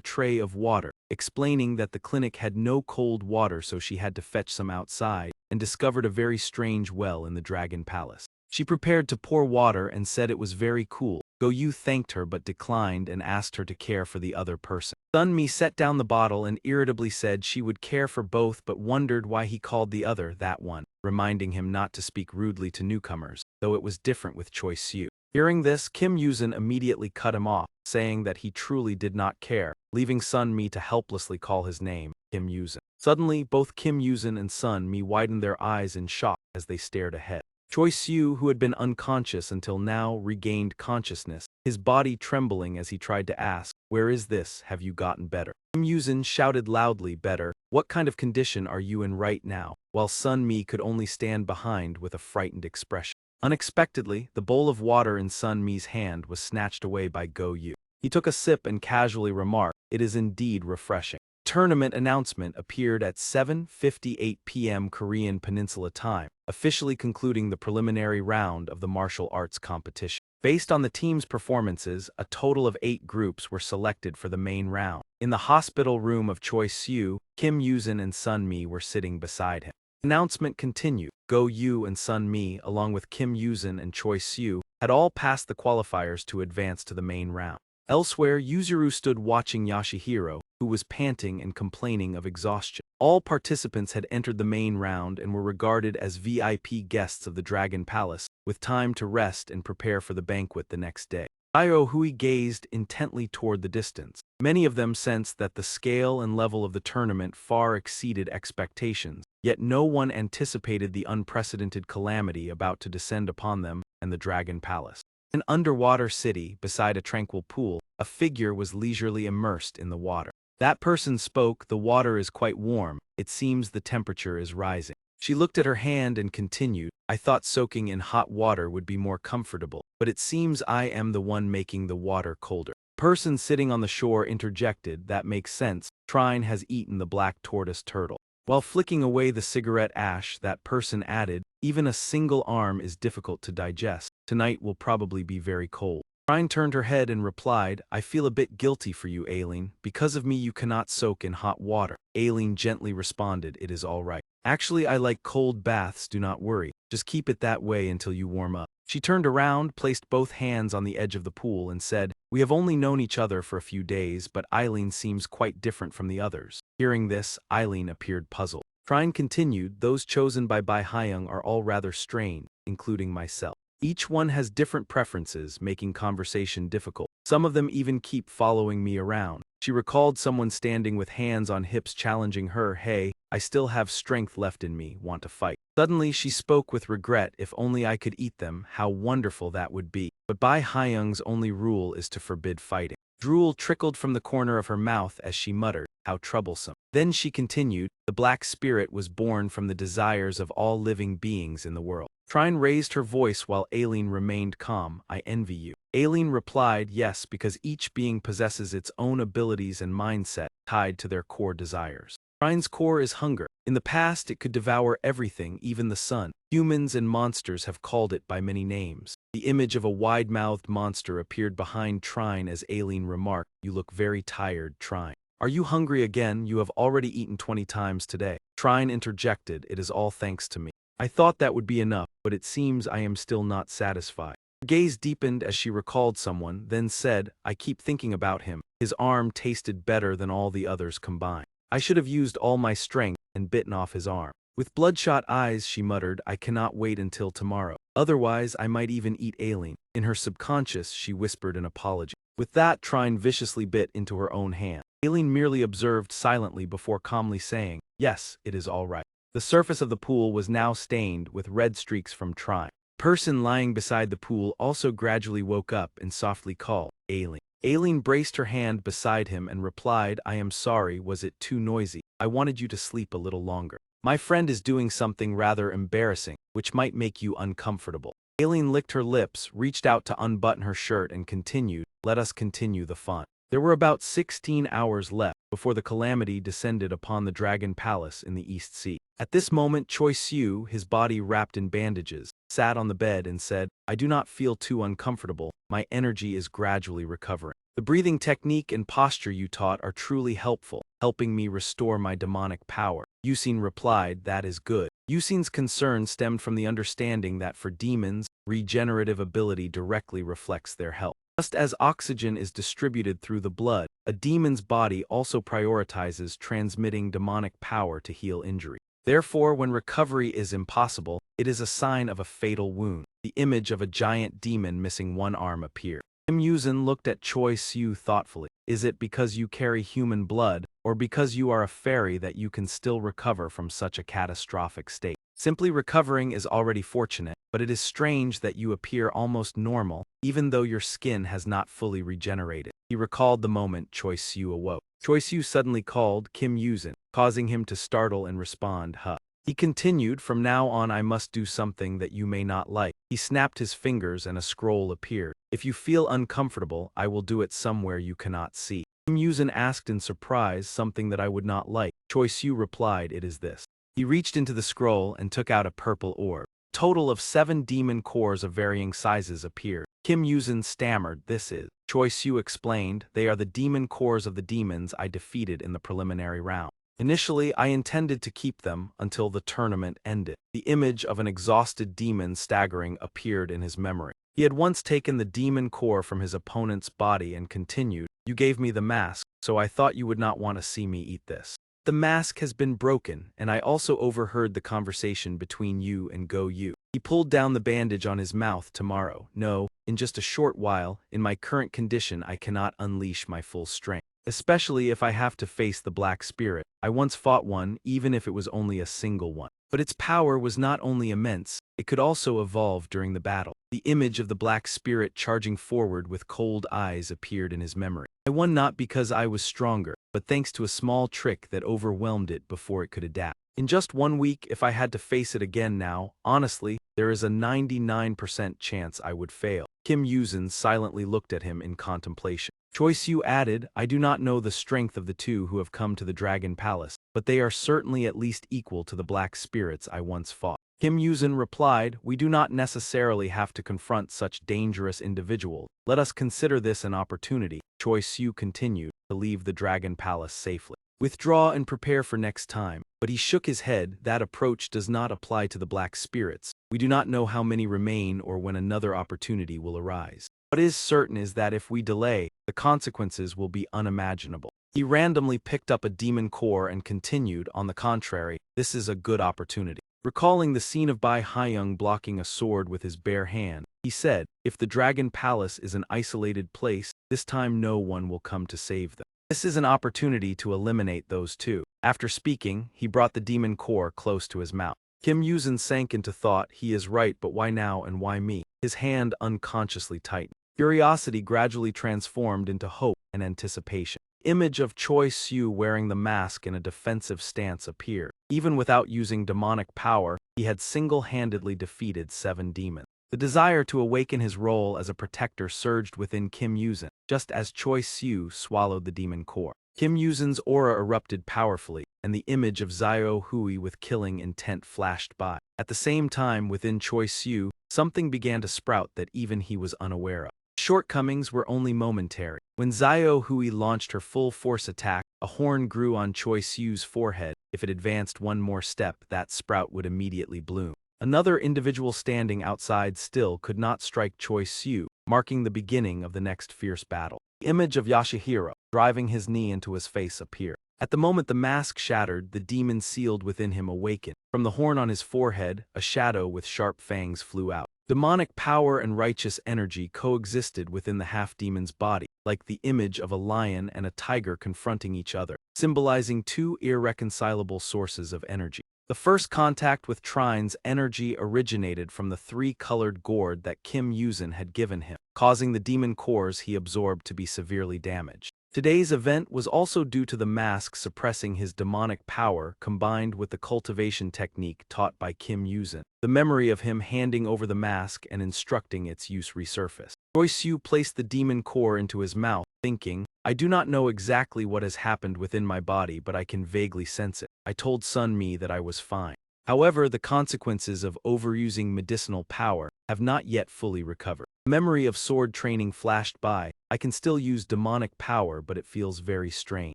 tray of water, explaining that the clinic had no cold water so she had to fetch some outside, and discovered a very strange well in the Dragon Palace. She prepared to pour water and said it was very cool. Go-Yu thanked her but declined and asked her to care for the other person. Sun-Mi set down the bottle and irritably said she would care for both but wondered why he called the other that one, reminding him not to speak rudely to newcomers, though it was different with Choi Siu. Hearing this, Kim Yuzin immediately cut him off, saying that he truly did not care, leaving Sun Mi to helplessly call his name, Kim Yuzin. Suddenly, both Kim Yuzin and Sun Mi widened their eyes in shock as they stared ahead. Choi Siu, who had been unconscious until now, regained consciousness, his body trembling as he tried to ask, "Where is this? Have you gotten better?" Kim Yuzin shouted loudly, "Better? What kind of condition are you in right now?" while Sun Mi could only stand behind with a frightened expression. Unexpectedly, the bowl of water in Sun Mi's hand was snatched away by Go Yu. He took a sip and casually remarked, "It is indeed refreshing." Tournament announcement appeared at 7:58 p.m. Korean Peninsula time, officially concluding the preliminary round of the martial arts competition. Based on the team's performances, a total of 8 groups were selected for the main round. In the hospital room of Choi Siu, Kim Yuzin and Sun Mi were sitting beside him. The announcement continued. Go Yu and Sun Mi, along with Kim Yuzin and Choi Siu, had all passed the qualifiers to advance to the main round. Elsewhere, Yuzuru stood watching Yashihiro, who was panting and complaining of exhaustion. All participants had entered the main round and were regarded as VIP guests of the Dragon Palace, with time to rest and prepare for the banquet the next day. Io Hui gazed intently toward the distance. Many of them sensed that the scale and level of the tournament far exceeded expectations, yet no one anticipated the unprecedented calamity about to descend upon them and the Dragon Palace. An underwater city, beside a tranquil pool, a figure was leisurely immersed in the water. That person spoke, "The water is quite warm, it seems the temperature is rising." She looked at her hand and continued, "I thought soaking in hot water would be more comfortable, but it seems I am the one making the water colder." Person sitting on the shore interjected, "That makes sense, Trine has eaten the black tortoise turtle." While flicking away the cigarette ash, that person added, "Even a single arm is difficult to digest. Tonight will probably be very cold." Trine turned her head and replied, "I feel a bit guilty for you, Aileen. Because of me you cannot soak in hot water." Aileen gently responded, "It is all right. Actually, I like cold baths, do not worry. Just keep it that way until you warm up." She turned around, placed both hands on the edge of the pool and said, "We have only known each other for a few days, but Eileen seems quite different from the others." Hearing this, Eileen appeared puzzled. Trine continued, "Those chosen by Bai Hyung are all rather strange, including myself. Each one has different preferences, making conversation difficult. Some of them even keep following me around." She recalled someone standing with hands on hips challenging her, "Hey, I still have strength left in me, want to fight?" Suddenly she spoke with regret, "If only I could eat them, how wonderful that would be. But Bai Hyung's only rule is to forbid fighting." Drool trickled from the corner of her mouth as she muttered, "How troublesome." Then she continued, "The black spirit was born from the desires of all living beings in the world." Trine raised her voice while Aileen remained calm, "I envy you." Aileen replied, "Yes, because each being possesses its own abilities and mindset tied to their core desires. Trine's core is hunger. In the past it could devour everything, even the sun. Humans and monsters have called it by many names." The image of a wide-mouthed monster appeared behind Trine as Aileen remarked, "You look very tired, Trine. Are you hungry again? You have already eaten 20 times today." Trine interjected, "It is all thanks to me. I thought that would be enough, but it seems I am still not satisfied." Her gaze deepened as she recalled someone, then said, "I keep thinking about him. His arm tasted better than all the others combined. I should have used all my strength and bitten off his arm." With bloodshot eyes, she muttered, "I cannot wait until tomorrow. Otherwise, I might even eat Aileen." In her subconscious, she whispered an apology. With that, Trine viciously bit into her own hand. Aileen merely observed silently before calmly saying, "Yes, it is all right." The surface of the pool was now stained with red streaks from Trine. The person lying beside the pool also gradually woke up and softly called, "Aileen." Aileen braced her hand beside him and replied, "I am sorry, was it too noisy? I wanted you to sleep a little longer. My friend is doing something rather embarrassing, which might make you uncomfortable." Aileen licked her lips, reached out to unbutton her shirt and continued, "Let us continue the fun." There were about 16 hours left before the calamity descended upon the Dragon Palace in the East Sea. At this moment, Choi Siu, his body wrapped in bandages, sat on the bed and said, "I do not feel too uncomfortable. My energy is gradually recovering. The breathing technique and posture you taught are truly helpful, helping me restore my demonic power." Yusin replied, "That is good." Yusin's concern stemmed from the understanding that for demons, regenerative ability directly reflects their health. Just as oxygen is distributed through the blood, a demon's body also prioritizes transmitting demonic power to heal injury. Therefore, when recovery is impossible, it is a sign of a fatal wound. The image of a giant demon missing one arm appeared. Kim Yuzin looked at Choi Siu thoughtfully. Is it because you carry human blood, or because you are a fairy that you can still recover from such a catastrophic state? Simply recovering is already fortunate, but it is strange that you appear almost normal, even though your skin has not fully regenerated. He recalled the moment Choi Siu awoke. Choi Siu suddenly called Kim Yuzin, causing him to startle and respond, huh. He continued, from now on I must do something that you may not like. He snapped his fingers and a scroll appeared. If you feel uncomfortable, I will do it somewhere you cannot see. Kim Yuzin asked in surprise, something that I would not like. Choi Siu replied, it is this. He reached into the scroll and took out a purple orb. A total of 7 demon cores of varying sizes appeared. Kim Yuzin stammered, this is. Choi Siu explained, they are the demon cores of the demons I defeated in the preliminary round. Initially, I intended to keep them until the tournament ended. The image of an exhausted demon staggering appeared in his memory. He had once taken the demon core from his opponent's body and continued, you gave me the mask, so I thought you would not want to see me eat this. The mask has been broken, and I also overheard the conversation between you and Go Yu. He pulled down the bandage on his mouth. Tomorrow. No, in just a short while, in my current condition I cannot unleash my full strength. Especially if I have to face the Black Spirit. I once fought one, even if it was only a single one. But its power was not only immense, it could also evolve during the battle. The image of the Black Spirit charging forward with cold eyes appeared in his memory. I won not because I was stronger, but thanks to a small trick that overwhelmed it before it could adapt. In just 1 week, if I had to face it again now, honestly, there is a 99% chance I would fail. Kim Yuzin silently looked at him in contemplation. Choi Siu added, I do not know the strength of the two who have come to the Dragon Palace, but they are certainly at least equal to the Black Spirits I once fought. Kim Yuzin replied, we do not necessarily have to confront such dangerous individuals. Let us consider this an opportunity. Choi Siu continued, to leave the Dragon Palace safely. Withdraw and prepare for next time. But he shook his head, that approach does not apply to the Black Spirits. We do not know how many remain or when another opportunity will arise. What is certain is that if we delay, the consequences will be unimaginable. He randomly picked up a demon core and continued, on the contrary, this is a good opportunity. Recalling the scene of Bai Haiyang blocking a sword with his bare hand, he said, if the Dragon Palace is an isolated place, this time no one will come to save them. This is an opportunity to eliminate those two. After speaking, he brought the demon core close to his mouth. Kim Yuzin sank into thought, he is right, but why now and why me? His hand unconsciously tightened. Curiosity gradually transformed into hope and anticipation. The image of Choi Siu wearing the mask in a defensive stance appeared. Even without using demonic power, he had single-handedly defeated 7 demons. The desire to awaken his role as a protector surged within Kim Yuzin, just as Choi Siu swallowed the demon core. Kim Yuzin's aura erupted powerfully, and the image of Xiao Hui with killing intent flashed by. At the same time, within Choi Siu, something began to sprout that even he was unaware of. Shortcomings were only momentary. When Xiao Hui launched her full-force attack, a horn grew on Choi Siu's forehead. If it advanced one more step, that sprout would immediately bloom. Another individual standing outside still could not strike Choi Siu, marking the beginning of the next fierce battle. The image of Yashihiro, driving his knee into his face, appeared. At the moment the mask shattered, the demon sealed within him awakened. From the horn on his forehead, a shadow with sharp fangs flew out. Demonic power and righteous energy coexisted within the half-demon's body, like the image of a lion and a tiger confronting each other, symbolizing 2 irreconcilable sources of energy. The first contact with Trine's energy originated from the 3-colored gourd that Kim Yuzin had given him, causing the demon cores he absorbed to be severely damaged. Today's event was also due to the mask suppressing his demonic power combined with the cultivation technique taught by Kim Yuzin. The memory of him handing over the mask and instructing its use resurfaced. Choi Siu placed the demon core into his mouth, thinking, I do not know exactly what has happened within my body, but I can vaguely sense it. I told Sun Mi that I was fine. However, the consequences of overusing medicinal power have not yet fully recovered. Memory of sword training flashed by. I can still use demonic power, but it feels very strange.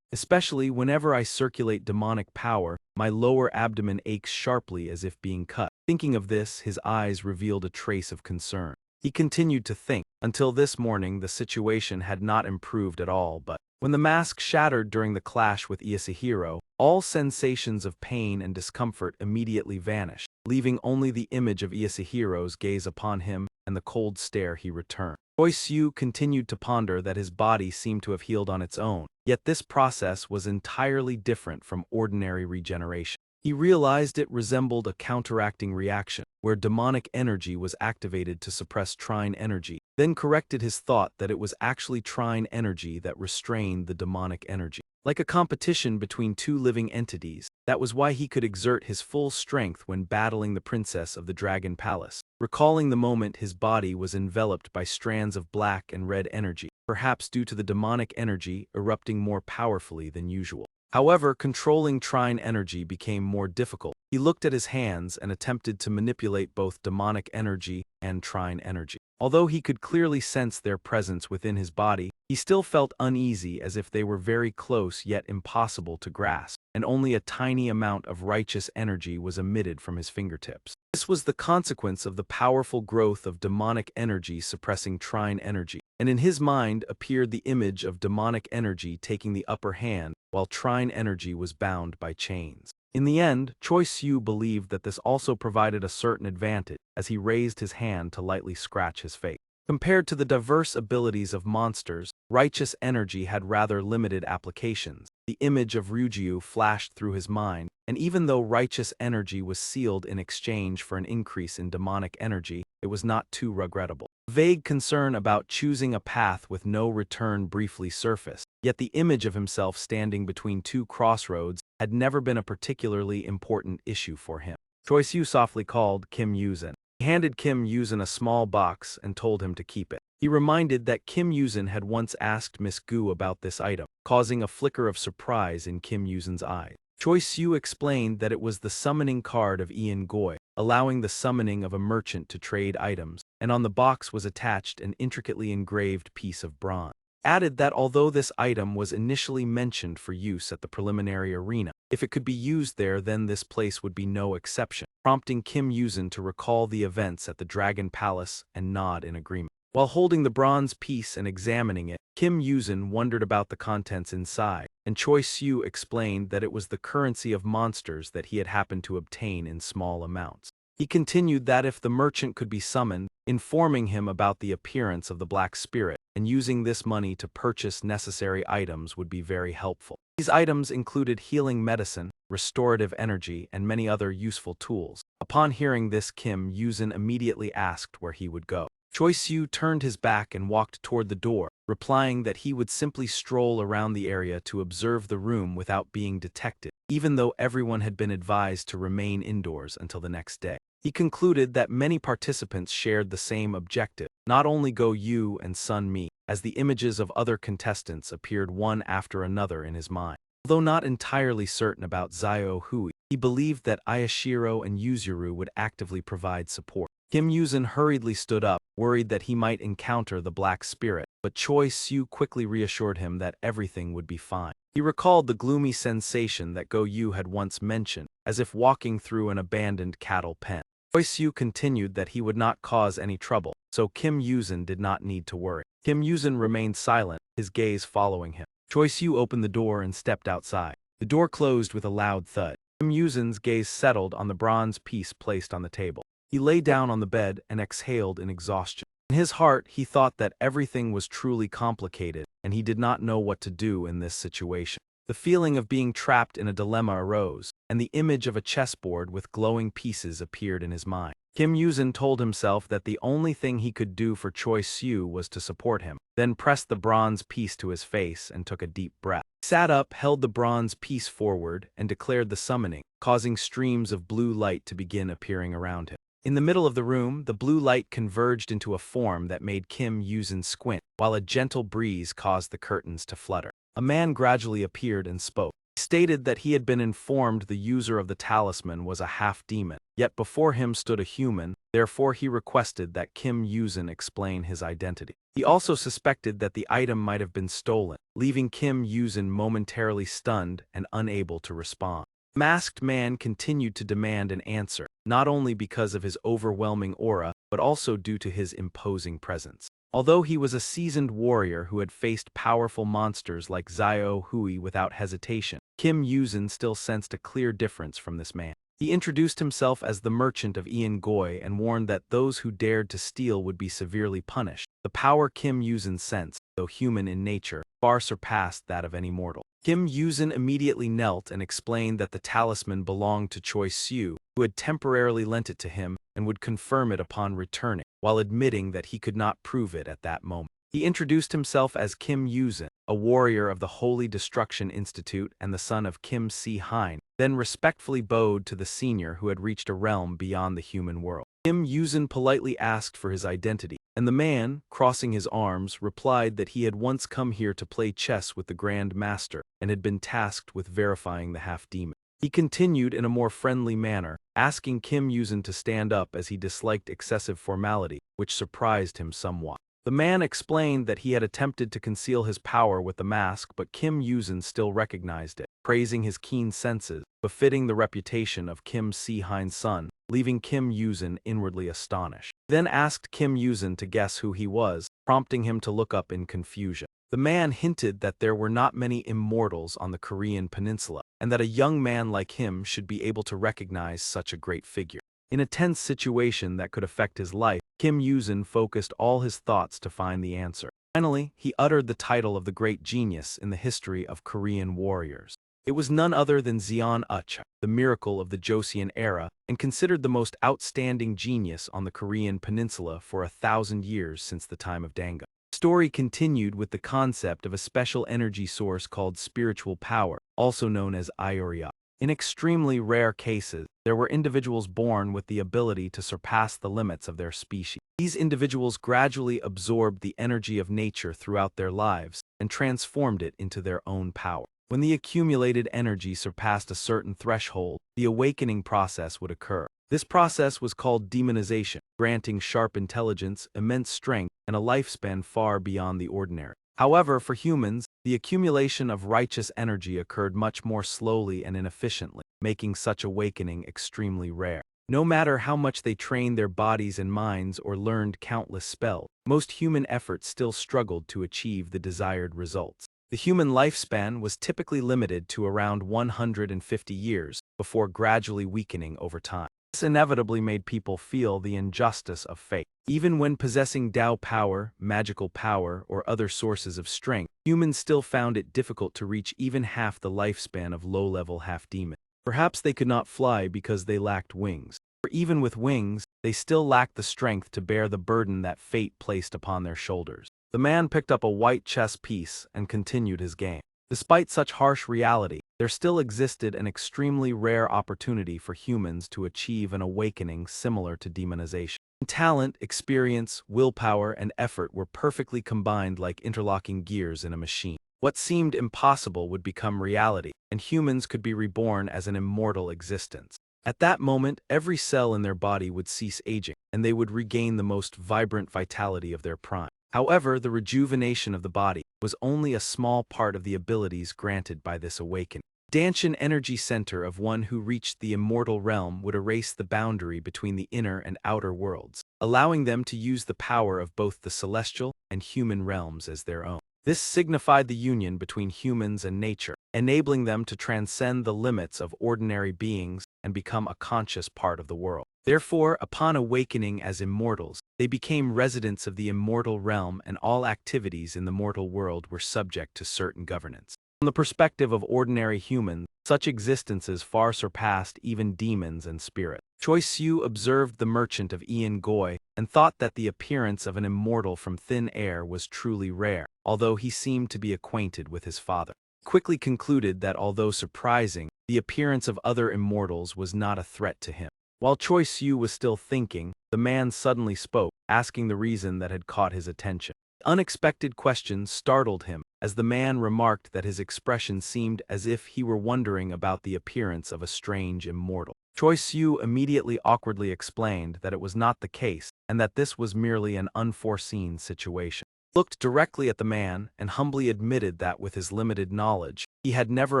Especially whenever I circulate demonic power, my lower abdomen aches sharply as if being cut. Thinking of this, his eyes revealed a trace of concern. He continued to think. Until this morning, the situation had not improved at all, but When the mask shattered during the clash with Yasuhiro, all sensations of pain and discomfort immediately vanished, leaving only the image of Yasuhiro's gaze upon him and the cold stare he returned. Choi-Soo continued to ponder that his body seemed to have healed on its own, yet this process was entirely different from ordinary regeneration. He realized it resembled a counteracting reaction, where demonic energy was activated to suppress trine energy, then corrected his thought that it was actually trine energy that restrained the demonic energy. Like a competition between two living entities, that was why he could exert his full strength when battling the princess of the Dragon Palace. Recalling the moment his body was enveloped by strands of black and red energy, perhaps due to the demonic energy erupting more powerfully than usual. However, controlling trine energy became more difficult. He looked at his hands and attempted to manipulate both demonic energy and trine energy. Although he could clearly sense their presence within his body, he still felt uneasy as if they were very close yet impossible to grasp, and only a tiny amount of righteous energy was emitted from his fingertips. This was the consequence of the powerful growth of demonic energy suppressing trine energy, and in his mind appeared the image of demonic energy taking the upper hand while trine energy was bound by chains. In the end, Choi-Soo believed that this also provided a certain advantage, as he raised his hand to lightly scratch his face. Compared to the diverse abilities of monsters, righteous energy had rather limited applications. The image of Ryujiu flashed through his mind, and even though righteous energy was sealed in exchange for an increase in demonic energy, it was not too regrettable. Vague concern about choosing a path with no return briefly surfaced, yet the image of himself standing between two crossroads had never been a particularly important issue for him. Choi-Soo softly called Kim Yuzin. He handed Kim Yuzin a small box and told him to keep it. He reminded that Kim Yuzin had once asked Miss Gu about this item, causing a flicker of surprise in Kim Yuzin's eyes. Choi-Soo explained that it was the summoning card of Ian Goi, allowing the summoning of a merchant to trade items, and on the box was attached an intricately engraved piece of bronze. Added that although this item was initially mentioned for use at the preliminary arena, if it could be used there then this place would be no exception, prompting Kim Yuzin to recall the events at the Dragon Palace and nod in agreement. While holding the bronze piece and examining it, Kim Yuzin wondered about the contents inside, and Choi-Soo explained that it was the currency of monsters that he had happened to obtain in small amounts. He continued that if the merchant could be summoned, informing him about the appearance of the Black Spirit, and using this money to purchase necessary items would be very helpful. These items included healing medicine, restorative energy, and many other useful tools. Upon hearing this, Kim Yuzin immediately asked where he would go. Choi-Soo turned his back and walked toward the door, replying that he would simply stroll around the area to observe the room without being detected, even though everyone had been advised to remain indoors until the next day. He concluded that many participants shared the same objective, not only Go Yu and Sun Mi, as the images of other contestants appeared one after another in his mind. Although not entirely certain about Zio Hui, he believed that Ayashiro and Yuzuru would actively provide support. Kim Yuzin hurriedly stood up, worried that he might encounter the Black Spirit, but Choi-Soo quickly reassured him that everything would be fine. He recalled the gloomy sensation that Go Yu had once mentioned, as if walking through an abandoned cattle pen. Choi-Soo continued that he would not cause any trouble, so Kim Yuzin did not need to worry. Kim Yuzin remained silent, his gaze following him. Choi-Soo opened the door and stepped outside. The door closed with a loud thud. Kim Yuzin's gaze settled on the bronze piece placed on the table. He lay down on the bed and exhaled in exhaustion. In his heart, he thought that everything was truly complicated, and he did not know what to do in this situation. The feeling of being trapped in a dilemma arose, and the image of a chessboard with glowing pieces appeared in his mind. Kim Yuzin told himself that the only thing he could do for Choi-Soo was to support him, then pressed the bronze piece to his face and took a deep breath. He sat up, held the bronze piece forward, and declared the summoning, causing streams of blue light to begin appearing around him. In the middle of the room, the blue light converged into a form that made Kim Yuzin squint, while a gentle breeze caused the curtains to flutter. A man gradually appeared and spoke. He stated that he had been informed the user of the talisman was a half-demon, yet before him stood a human, therefore he requested that Kim Yuzin explain his identity. He also suspected that the item might have been stolen, leaving Kim Yuzin momentarily stunned and unable to respond. The masked man continued to demand an answer, not only because of his overwhelming aura, but also due to his imposing presence. Although he was a seasoned warrior who had faced powerful monsters like Xiao Hui without hesitation, Kim Yuzin still sensed a clear difference from this man. He introduced himself as the merchant of Ian Goi and warned that those who dared to steal would be severely punished. The power Kim Yuzin sensed, though human in nature, far surpassed that of any mortal. Kim Yuzin immediately knelt and explained that the talisman belonged to Choi Siu, who had temporarily lent it to him and would confirm it upon returning, while admitting that he could not prove it at that moment. He introduced himself as Kim Yuzin, a warrior of the Holy Destruction Institute and the son of Kim Si-hein, then respectfully bowed to the senior who had reached a realm beyond the human world. Kim Yuzin politely asked for his identity, and the man, crossing his arms, replied that he had once come here to play chess with the Grand Master and had been tasked with verifying the half-demon. He continued in a more friendly manner, asking Kim Yuzin to stand up as he disliked excessive formality, which surprised him somewhat. The man explained that he had attempted to conceal his power with the mask, but Kim Yuzin still recognized it, praising his keen senses, befitting the reputation of Kim Si-hein's son, leaving Kim Yuzin inwardly astonished. He then asked Kim Yuzin to guess who he was, prompting him to look up in confusion. The man hinted that there were not many immortals on the Korean peninsula, and that a young man like him should be able to recognize such a great figure. In a tense situation that could affect his life, Kim Yuzin focused all his thoughts to find the answer. Finally, he uttered the title of the great genius in the history of Korean warriors. It was none other than Xian Ucha, the miracle of the Joseon era, and considered the most outstanding genius on the Korean peninsula for 1,000 years since the time of Danga. The story continued with the concept of a special energy source called spiritual power, also known as Iorya. In extremely rare cases, there were individuals born with the ability to surpass the limits of their species. These individuals gradually absorbed the energy of nature throughout their lives and transformed it into their own power. When the accumulated energy surpassed a certain threshold, the awakening process would occur. This process was called demonization, granting sharp intelligence, immense strength, and a lifespan far beyond the ordinary. However, for humans, the accumulation of righteous energy occurred much more slowly and inefficiently, making such awakening extremely rare. No matter how much they trained their bodies and minds or learned countless spells, most human efforts still struggled to achieve the desired results. The human lifespan was typically limited to around 150 years, before gradually weakening over time. This inevitably made people feel the injustice of fate. Even when possessing Tao power, magical power, or other sources of strength, humans still found it difficult to reach even half the lifespan of low-level half-demons. Perhaps they could not fly because they lacked wings. Or even with wings, they still lacked the strength to bear the burden that fate placed upon their shoulders. The man picked up a white chess piece and continued his game. Despite such harsh reality, there still existed an extremely rare opportunity for humans to achieve an awakening similar to demonization. Talent, experience, willpower, and effort were perfectly combined like interlocking gears in a machine. What seemed impossible would become reality, and humans could be reborn as an immortal existence. At that moment, every cell in their body would cease aging, and they would regain the most vibrant vitality of their prime. However, the rejuvenation of the body was only a small part of the abilities granted by this awakening. Danshan energy center of one who reached the immortal realm would erase the boundary between the inner and outer worlds, allowing them to use the power of both the celestial and human realms as their own. This signified the union between humans and nature, enabling them to transcend the limits of ordinary beings and become a conscious part of the world. Therefore, upon awakening as immortals, they became residents of the immortal realm, and all activities in the mortal world were subject to certain governance. From the perspective of ordinary humans, such existences far surpassed even demons and spirits. Choi Siu observed the merchant of Ian Goi and thought that the appearance of an immortal from thin air was truly rare, although he seemed to be acquainted with his father. He quickly concluded that although surprising, the appearance of other immortals was not a threat to him. While Choi Siu was still thinking, the man suddenly spoke, asking the reason that had caught his attention. The unexpected question startled him, as the man remarked that his expression seemed as if he were wondering about the appearance of a strange immortal. Choi Siu immediately awkwardly explained that it was not the case, and that this was merely an unforeseen situation. He looked directly at the man and humbly admitted that with his limited knowledge, he had never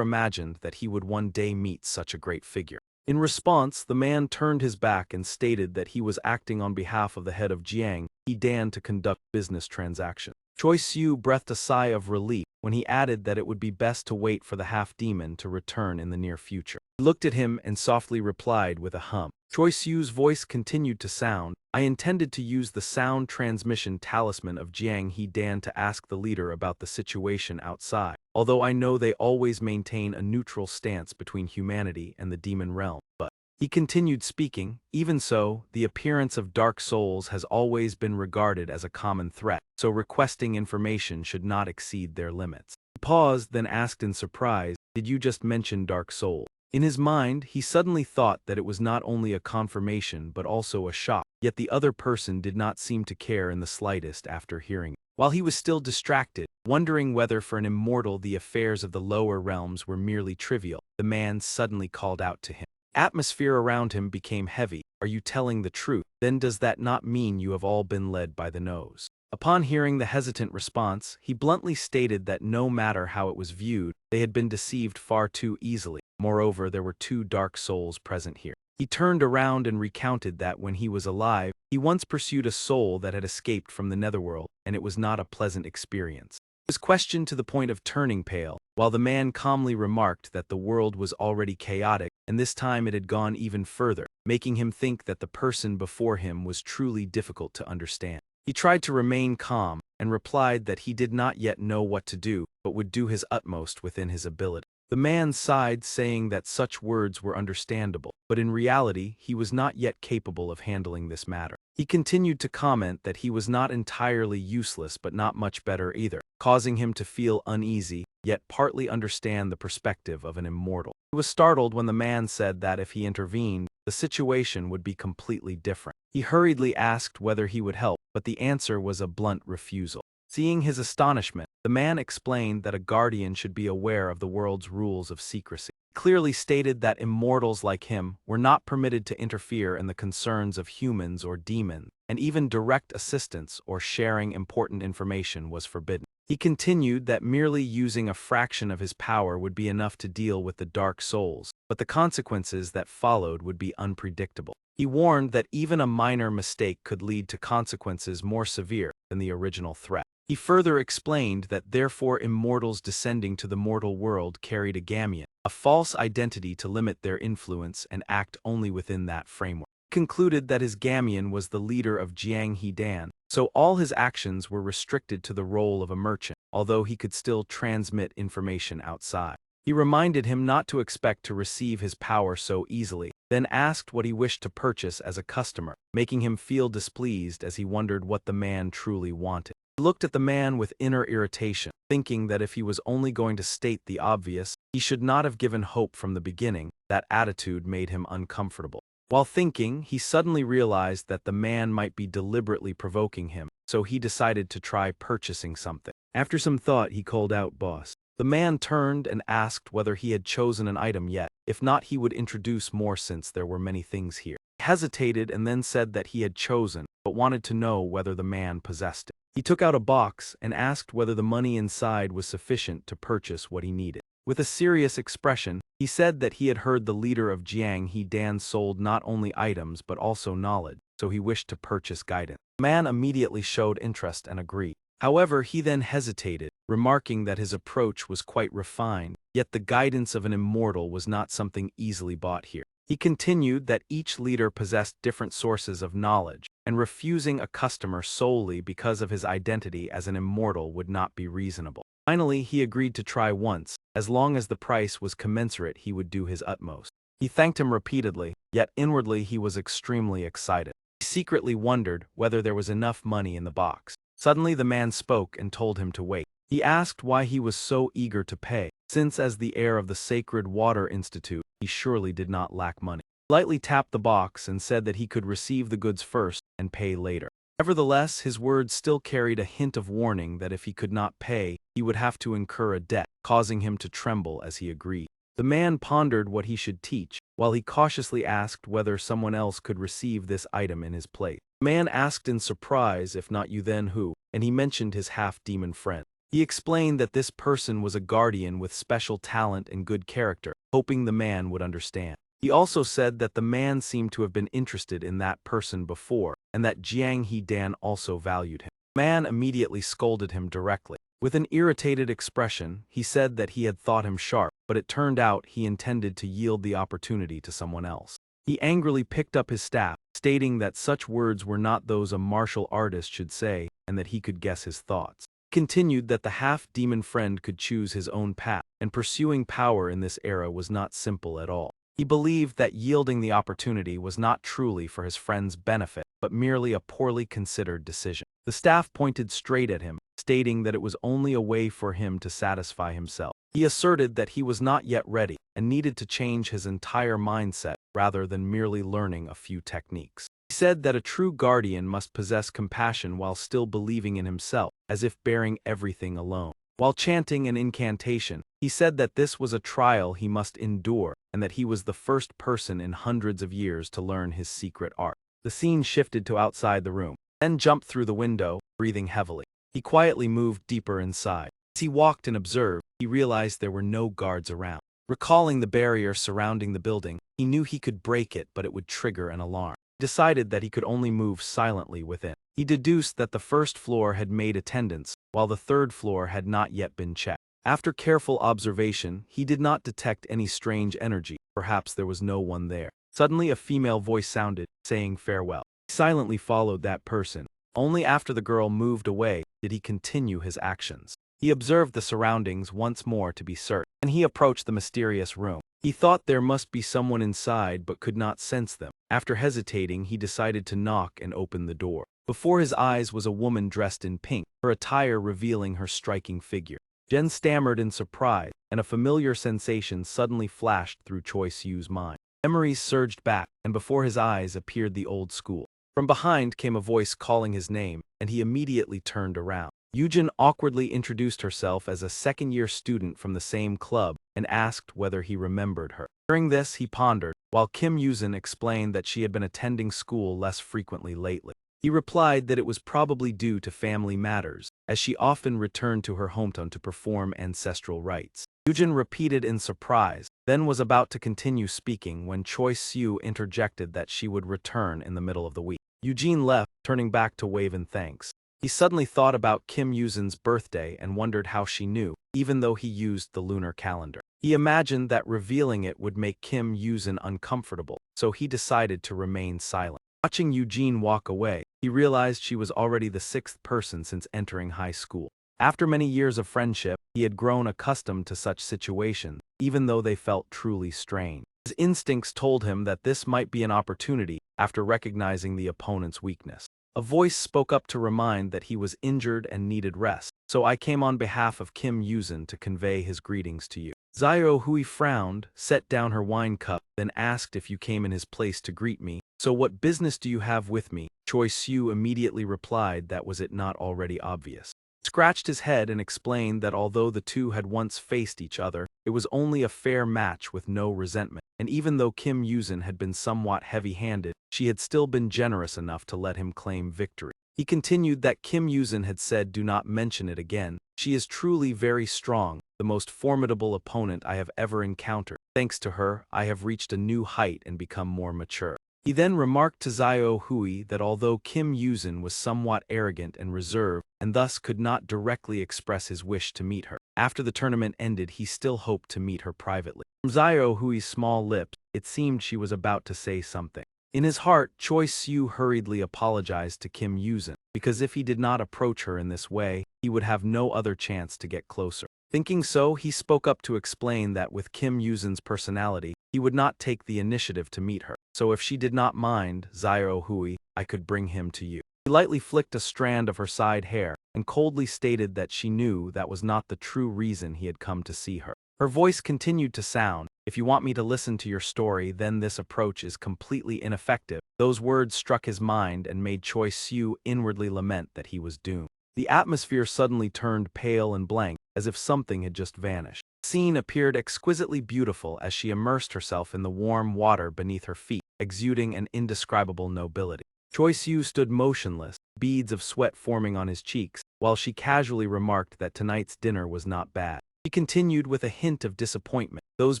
imagined that he would one day meet such a great figure. In response, the man turned his back and stated that he was acting on behalf of the head of Jiang, Dan to conduct business transactions. Choi Siu breathed a sigh of relief when he added that it would be best to wait for the half-demon to return in the near future. He looked at him and softly replied with a hum. Choi Siu's voice continued to sound. I intended to use the sound transmission talisman of Jiang He Dan to ask the leader about the situation outside, although I know they always maintain a neutral stance between humanity and the demon realm. But he continued speaking, even so, the appearance of dark souls has always been regarded as a common threat, so requesting information should not exceed their limits. He paused, then asked in surprise, did you just mention dark souls? In his mind, he suddenly thought that it was not only a confirmation but also a shock, yet the other person did not seem to care in the slightest after hearing it. While he was still distracted, wondering whether for an immortal the affairs of the lower realms were merely trivial, the man suddenly called out to him. Atmosphere around him became heavy. Are you telling the truth? Then does that not mean you have all been led by the nose? Upon hearing the hesitant response, he bluntly stated that no matter how it was viewed, they had been deceived far too easily. Moreover, there were two dark souls present here. He turned around and recounted that when he was alive, he once pursued a soul that had escaped from the netherworld, and it was not a pleasant experience. He was questioned to the point of turning pale, while the man calmly remarked that the world was already chaotic, and this time it had gone even further, making him think that the person before him was truly difficult to understand. He tried to remain calm, and replied that he did not yet know what to do, but would do his utmost within his ability. The man sighed, saying that such words were understandable, but in reality he was not yet capable of handling this matter. He continued to comment that he was not entirely useless but not much better either, causing him to feel uneasy, yet partly understand the perspective of an immortal. He was startled when the man said that if he intervened, the situation would be completely different. He hurriedly asked whether he would help, but the answer was a blunt refusal. Seeing his astonishment, the man explained that a guardian should be aware of the world's rules of secrecy. He clearly stated that immortals like him were not permitted to interfere in the concerns of humans or demons, and even direct assistance or sharing important information was forbidden. He continued that merely using a fraction of his power would be enough to deal with the dark souls, but the consequences that followed would be unpredictable. He warned that even a minor mistake could lead to consequences more severe than the original threat. He further explained that therefore immortals descending to the mortal world carried a gamian, a false identity to limit their influence and act only within that framework. He concluded that his gamian was the leader of Jiang He Dan, so all his actions were restricted to the role of a merchant, although he could still transmit information outside. He reminded him not to expect to receive his power so easily, then asked what he wished to purchase as a customer, making him feel displeased as he wondered what the man truly wanted. He looked at the man with inner irritation, thinking that if he was only going to state the obvious, he should not have given hope from the beginning. That attitude made him uncomfortable. While thinking, he suddenly realized that the man might be deliberately provoking him, so he decided to try purchasing something. After some thought, he called out, "Boss." The man turned and asked whether he had chosen an item yet. If not, he would introduce more since there were many things here. He hesitated and then said that he had chosen, but wanted to know whether the man possessed it. He took out a box and asked whether the money inside was sufficient to purchase what he needed. With a serious expression, he said that he had heard the leader of Jiang He Dan sold not only items but also knowledge, so he wished to purchase guidance. The man immediately showed interest and agreed. However, he then hesitated, remarking that his approach was quite refined, yet the guidance of an immortal was not something easily bought here. He continued that each leader possessed different sources of knowledge, and refusing a customer solely because of his identity as an immortal would not be reasonable. Finally, he agreed to try once. As long as the price was commensurate, he would do his utmost. He thanked him repeatedly, yet inwardly he was extremely excited. He secretly wondered whether there was enough money in the box. Suddenly the man spoke and told him to wait. He asked why he was so eager to pay, since as the heir of the Sacred Water Institute, he surely did not lack money. He lightly tapped the box and said that he could receive the goods first and pay later. Nevertheless, his words still carried a hint of warning that if he could not pay, he would have to incur a debt, causing him to tremble as he agreed. The man pondered what he should teach, while he cautiously asked whether someone else could receive this item in his place. The man asked in surprise, "If not you, then who?" and he mentioned his half-demon friend. He explained that this person was a guardian with special talent and good character, hoping the man would understand. He also said that the man seemed to have been interested in that person before, and that Jiang He-dan also valued him. The man immediately scolded him directly. With an irritated expression, he said that he had thought him sharp, but it turned out he intended to yield the opportunity to someone else. He angrily picked up his staff, stating that such words were not those a martial artist should say, and that he could guess his thoughts. He continued that the half-demon friend could choose his own path, and pursuing power in this era was not simple at all. He believed that yielding the opportunity was not truly for his friend's benefit, but merely a poorly considered decision. The staff pointed straight at him, stating that it was only a way for him to satisfy himself. He asserted that he was not yet ready, and needed to change his entire mindset rather than merely learning a few techniques. He said that a true guardian must possess compassion while still believing in himself, as if bearing everything alone. While chanting an incantation, he said that this was a trial he must endure, and that he was the first person in hundreds of years to learn his secret art. The scene shifted to outside the room, then jumped through the window, breathing heavily. He quietly moved deeper inside. As he walked and observed, he realized there were no guards around. Recalling the barrier surrounding the building, he knew he could break it, but it would trigger an alarm. He decided that he could only move silently within. He deduced that the first floor had made attendance, while the third floor had not yet been checked. After careful observation, he did not detect any strange energy. Perhaps there was no one there. Suddenly a female voice sounded, saying farewell. He silently followed that person. Only after the girl moved away did he continue his actions. He observed the surroundings once more to be certain, and he approached the mysterious room. He thought there must be someone inside but could not sense them. After hesitating, he decided to knock and open the door. Before his eyes was a woman dressed in pink, her attire revealing her striking figure. Jen stammered in surprise, and a familiar sensation suddenly flashed through Choi Siu's mind. Memories surged back, and before his eyes appeared the old school. From behind came a voice calling his name, and he immediately turned around. Yujin awkwardly introduced herself as a second-year student from the same club and asked whether he remembered her. During this, he pondered, while Kim Yuzin explained that she had been attending school less frequently lately. He replied that it was probably due to family matters, as she often returned to her hometown to perform ancestral rites. Yujin repeated in surprise, then was about to continue speaking when Choi Siu interjected that she would return in the middle of the week. Eugene left, turning back to wave in thanks. He suddenly thought about Kim Yuzin's birthday and wondered how she knew, even though he used the lunar calendar. He imagined that revealing it would make Kim Yuzin uncomfortable, so he decided to remain silent. Watching Eugene walk away, he realized she was already the sixth person since entering high school. After many years of friendship, he had grown accustomed to such situations, even though they felt truly strange. His instincts told him that this might be an opportunity after recognizing the opponent's weakness. A voice spoke up to remind that he was injured and needed rest, so I came on behalf of Kim Yuzin to convey his greetings to you. Zio Hui frowned, set down her wine cup, then asked if you came in his place to greet me. So what business do you have with me? Choi Siu immediately replied that was it not already obvious. Scratched his head and explained that although the two had once faced each other, it was only a fair match with no resentment, and even though Kim Yuzin had been somewhat heavy-handed, she had still been generous enough to let him claim victory. He continued that Kim Yuzin had said do not mention it again. She is truly very strong, the most formidable opponent I have ever encountered. Thanks to her, I have reached a new height and become more mature. He then remarked to Zio Hui that although Kim Yuzin was somewhat arrogant and reserved, and thus could not directly express his wish to meet her, after the tournament ended he still hoped to meet her privately. From Zio Hui's small lips, it seemed she was about to say something. In his heart, Choi Siu hurriedly apologized to Kim Yuzin, because if he did not approach her in this way, he would have no other chance to get closer. Thinking so, he spoke up to explain that with Kim Yuzin's personality, he would not take the initiative to meet her. So if she did not mind, Zio Hui, I could bring him to you. He lightly flicked a strand of her side hair, and coldly stated that she knew that was not the true reason he had come to see her. Her voice continued to sound, if you want me to listen to your story, then this approach is completely ineffective. Those words struck his mind and made Choi Siu inwardly lament that he was doomed. The atmosphere suddenly turned pale and blank, as if something had just vanished. The scene appeared exquisitely beautiful as she immersed herself in the warm water beneath her feet, exuding an indescribable nobility. Choi Siu stood motionless, beads of sweat forming on his cheeks, while she casually remarked that tonight's dinner was not bad. He continued with a hint of disappointment, Those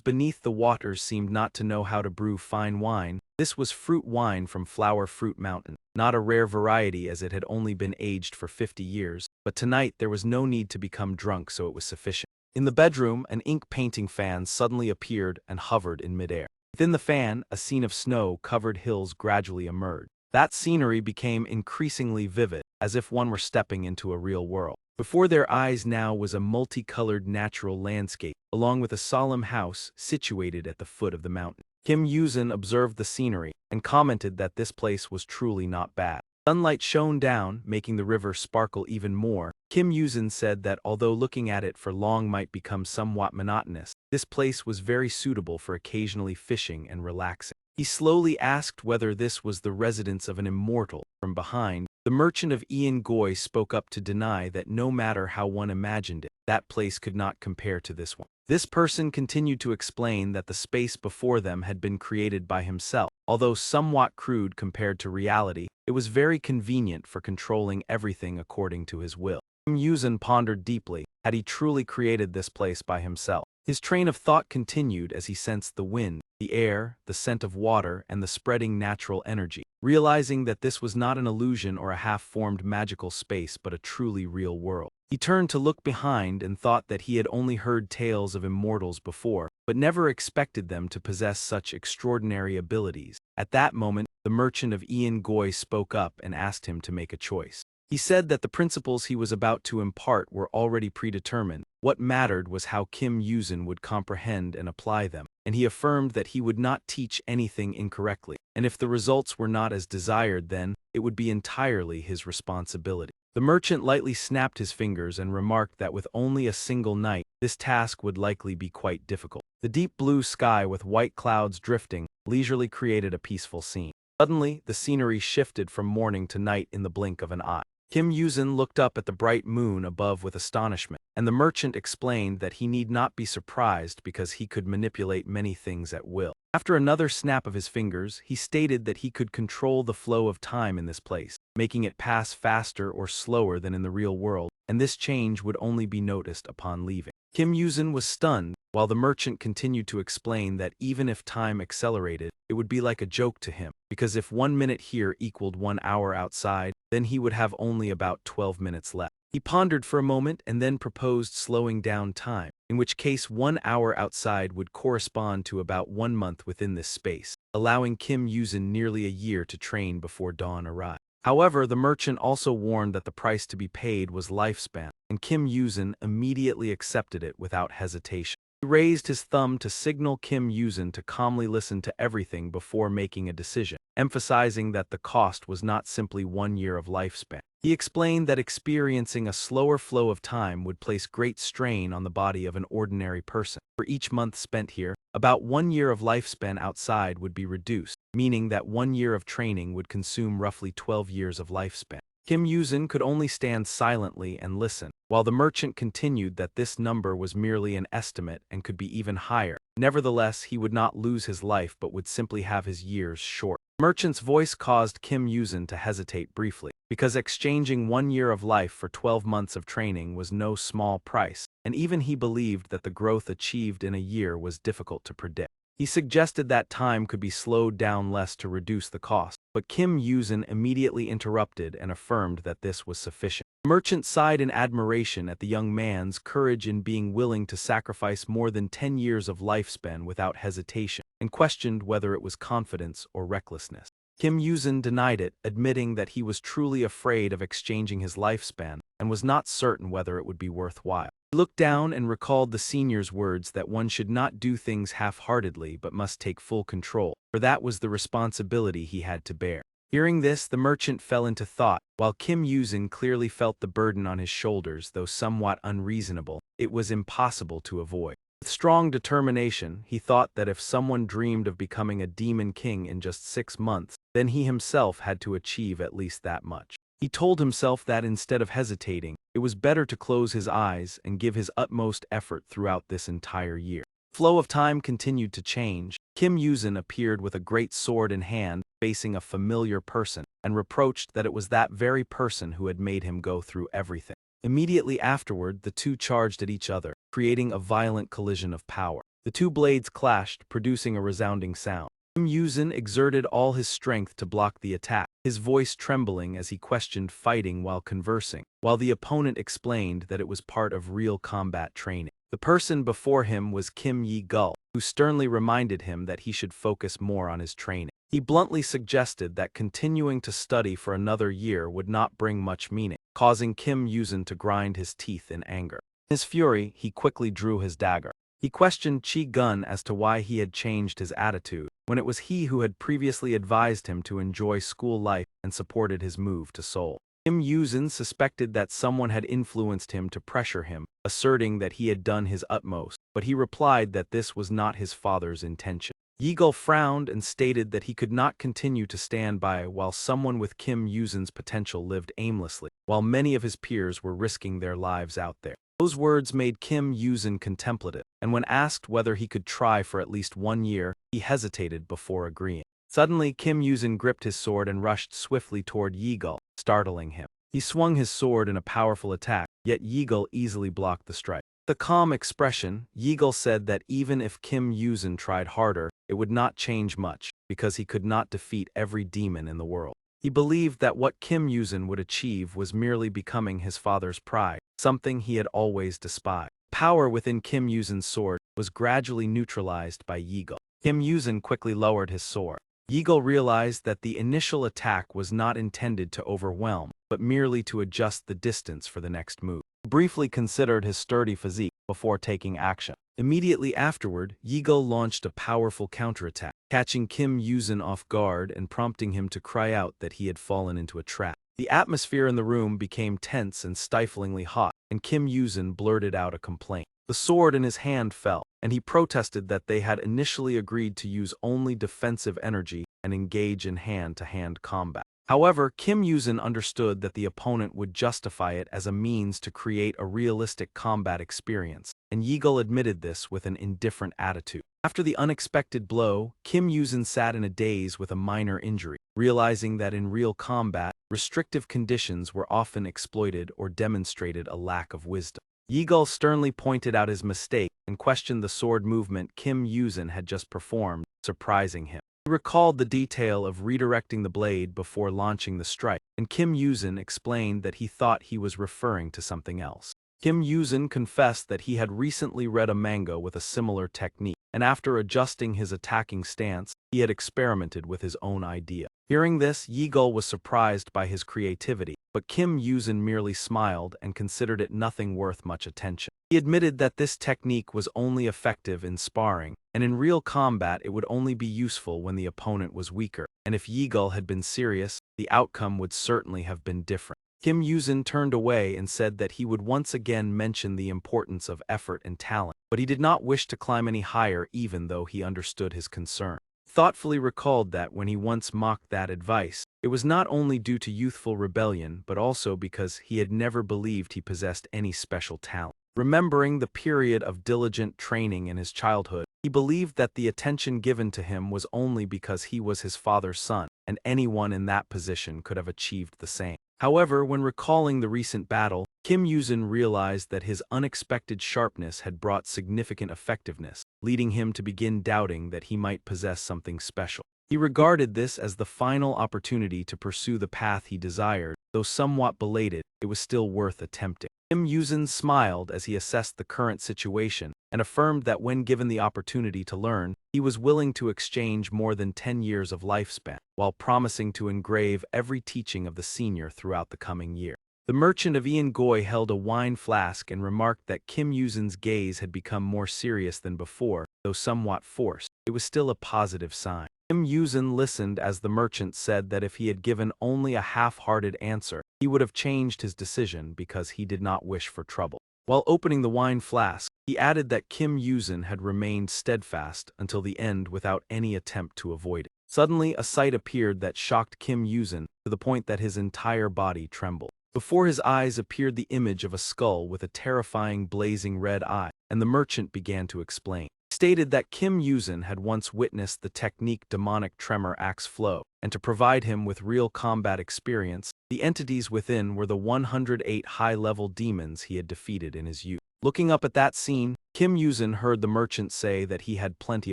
beneath the waters seemed not to know how to brew fine wine. This was fruit wine from Flower Fruit Mountain, not a rare variety as it had only been aged for 50 years, but tonight there was no need to become drunk, so it was sufficient. In the bedroom, an ink painting fan suddenly appeared and hovered in midair. Within the fan, a scene of snow-covered hills gradually emerged. That scenery became increasingly vivid, as if one were stepping into a real world. Before their eyes now was a multicolored natural landscape, along with a solemn house situated at the foot of the mountain. Kim Yuzin observed the scenery and commented that this place was truly not bad. Sunlight shone down, making the river sparkle even more. Kim Yuzin said that although looking at it for long might become somewhat monotonous, this place was very suitable for occasionally fishing and relaxing. He slowly asked whether this was the residence of an immortal. From behind, the merchant of Ian Goy spoke up to deny that no matter how one imagined it, that place could not compare to this one. This person continued to explain that the space before them had been created by himself. Although somewhat crude compared to reality, it was very convenient for controlling everything according to his will. Kim Yuzin pondered deeply. Had he truly created this place by himself? His train of thought continued as he sensed the wind, the air, the scent of water, and the spreading natural energy. Realizing that this was not an illusion or a half-formed magical space but a truly real world, he turned to look behind and thought that he had only heard tales of immortals before, but never expected them to possess such extraordinary abilities. At that moment, the merchant of Ian Goy spoke up and asked him to make a choice. He said that the principles he was about to impart were already predetermined. What mattered was how Kim Yuzin would comprehend and apply them, and he affirmed that he would not teach anything incorrectly, and if the results were not as desired, then it would be entirely his responsibility. The merchant lightly snapped his fingers and remarked that with only a single night, this task would likely be quite difficult. The deep blue sky with white clouds drifting leisurely created a peaceful scene. Suddenly, the scenery shifted from morning to night in the blink of an eye. Kim Yuzin looked up at the bright moon above with astonishment, and the merchant explained that he need not be surprised because he could manipulate many things at will. After another snap of his fingers, he stated that he could control the flow of time in this place, making it pass faster or slower than in the real world, and this change would only be noticed upon leaving. Kim Yuzin was stunned, while the merchant continued to explain that even if time accelerated, it would be like a joke to him, because if 1 minute here equaled 1 hour outside, then he would have only about 12 minutes left. He pondered for a moment and then proposed slowing down time, in which case 1 hour outside would correspond to about 1 month within this space, allowing Kim Yuzin nearly a year to train before dawn arrived. However, the merchant also warned that the price to be paid was lifespan, and Kim Yuzin immediately accepted it without hesitation. He raised his thumb to signal Kim Yuzin to calmly listen to everything before making a decision, emphasizing that the cost was not simply 1 year of lifespan. He explained that experiencing a slower flow of time would place great strain on the body of an ordinary person. For each month spent here, about 1 year of lifespan outside would be reduced, meaning that 1 year of training would consume roughly 12 years of lifespan. Kim Yuzin could only stand silently and listen, while the merchant continued that this number was merely an estimate and could be even higher. Nevertheless, he would not lose his life but would simply have his years short. The merchant's voice caused Kim Yuzin to hesitate briefly, because exchanging 1 year of life for 12 months of training was no small price, and even he believed that the growth achieved in a year was difficult to predict. He suggested that time could be slowed down less to reduce the cost, but Kim Yuzin immediately interrupted and affirmed that this was sufficient. The merchant sighed in admiration at the young man's courage in being willing to sacrifice more than 10 years of lifespan without hesitation, and questioned whether it was confidence or recklessness. Kim Yuzin denied it, admitting that he was truly afraid of exchanging his lifespan and was not certain whether it would be worthwhile. He looked down and recalled the senior's words that one should not do things half-heartedly but must take full control, for that was the responsibility he had to bear. Hearing this, the merchant fell into thought. While Kim Yuzin clearly felt the burden on his shoulders, though somewhat unreasonable, it was impossible to avoid. With strong determination, he thought that if someone dreamed of becoming a demon king in just 6 months, then he himself had to achieve at least that much. He told himself that instead of hesitating, it was better to close his eyes and give his utmost effort throughout this entire year. The flow of time continued to change. Kim Yuzin appeared with a great sword in hand, facing a familiar person, and reproached that it was that very person who had made him go through everything. Immediately afterward, the two charged at each other, creating a violent collision of power. The two blades clashed, producing a resounding sound. Kim Yuzin exerted all his strength to block the attack, his voice trembling as he questioned fighting while conversing, while the opponent explained that it was part of real combat training. The person before him was Kim Yi-gul, who sternly reminded him that he should focus more on his training. He bluntly suggested that continuing to study for another year would not bring much meaning, causing Kim Yuzin to grind his teeth in anger. In his fury, he quickly drew his dagger. He questioned Chi-gun as to why he had changed his attitude, when it was he who had previously advised him to enjoy school life and supported his move to Seoul. Kim Yuzin suspected that someone had influenced him to pressure him, asserting that he had done his utmost, but he replied that this was not his father's intention. Yi-gul frowned and stated that he could not continue to stand by while someone with Kim Yuzin's potential lived aimlessly, while many of his peers were risking their lives out there. Those words made Kim Yuzin contemplative, and when asked whether he could try for at least 1 year, he hesitated before agreeing. Suddenly, Kim Yuzin gripped his sword and rushed swiftly toward Yi-gul, startling him. He swung his sword in a powerful attack, yet Yi-gul easily blocked the strike. With a calm expression, Yi-gul said that even if Kim Yuzin tried harder, it would not change much, because he could not defeat every demon in the world. He believed that what Kim Yuzin would achieve was merely becoming his father's pride, something he had always despised. Power within Kim Yuzin's sword was gradually neutralized by Yi-gul. Kim Yuzin quickly lowered his sword. Yi-gul realized that the initial attack was not intended to overwhelm, but merely to adjust the distance for the next move. He briefly considered his sturdy physique before taking action. Immediately afterward, Yi-gul launched a powerful counterattack, catching Kim Yuzin off guard and prompting him to cry out that he had fallen into a trap. The atmosphere in the room became tense and stiflingly hot, and Kim Yuzin blurted out a complaint. The sword in his hand fell, and he protested that they had initially agreed to use only defensive energy and engage in hand-to-hand combat. However, Kim Yuzin understood that the opponent would justify it as a means to create a realistic combat experience, and Yi-gul admitted this with an indifferent attitude. After the unexpected blow, Kim Yuzin sat in a daze with a minor injury, realizing that in real combat, restrictive conditions were often exploited or demonstrated a lack of wisdom. Yi-gul sternly pointed out his mistake and questioned the sword movement Kim Yuzin had just performed, surprising him. He recalled the detail of redirecting the blade before launching the strike, and Kim Yuzin explained that he thought he was referring to something else. Kim Yuzin confessed that he had recently read a manga with a similar technique, and after adjusting his attacking stance, he had experimented with his own idea. Hearing this, Yi-gul was surprised by his creativity, but Kim Yuzin merely smiled and considered it nothing worth much attention. He admitted that this technique was only effective in sparring, and in real combat it would only be useful when the opponent was weaker, and if Yi-gul had been serious, the outcome would certainly have been different. Kim Yuzin turned away and said that he would once again mention the importance of effort and talent, but he did not wish to climb any higher even though he understood his concern. Thoughtfully recalled that when he once mocked that advice, it was not only due to youthful rebellion but also because he had never believed he possessed any special talent. Remembering the period of diligent training in his childhood, he believed that the attention given to him was only because he was his father's son, and anyone in that position could have achieved the same. However, when recalling the recent battle, Kim Yuzin realized that his unexpected sharpness had brought significant effectiveness, leading him to begin doubting that he might possess something special. He regarded this as the final opportunity to pursue the path he desired. Though somewhat belated, it was still worth attempting. Kim Yuzin smiled as he assessed the current situation and affirmed that when given the opportunity to learn, he was willing to exchange more than 10 years of lifespan, while promising to engrave every teaching of the senior throughout the coming year. The merchant of Iangoy held a wine flask and remarked that Kim Yuzin's gaze had become more serious than before, though somewhat forced. It was still a positive sign. Kim Yuzin listened as the merchant said that if he had given only a half-hearted answer, he would have changed his decision because he did not wish for trouble. While opening the wine flask, he added that Kim Yuzin had remained steadfast until the end without any attempt to avoid it. Suddenly, a sight appeared that shocked Kim Yuzin to the point that his entire body trembled. Before his eyes appeared the image of a skull with a terrifying blazing red eye, and the merchant began to explain. He stated that Kim Yuzin had once witnessed the technique demonic tremor axe flow, and to provide him with real combat experience, the entities within were the 108 high-level demons he had defeated in his youth. Looking up at that scene, Kim Yuzin heard the merchant say that he had plenty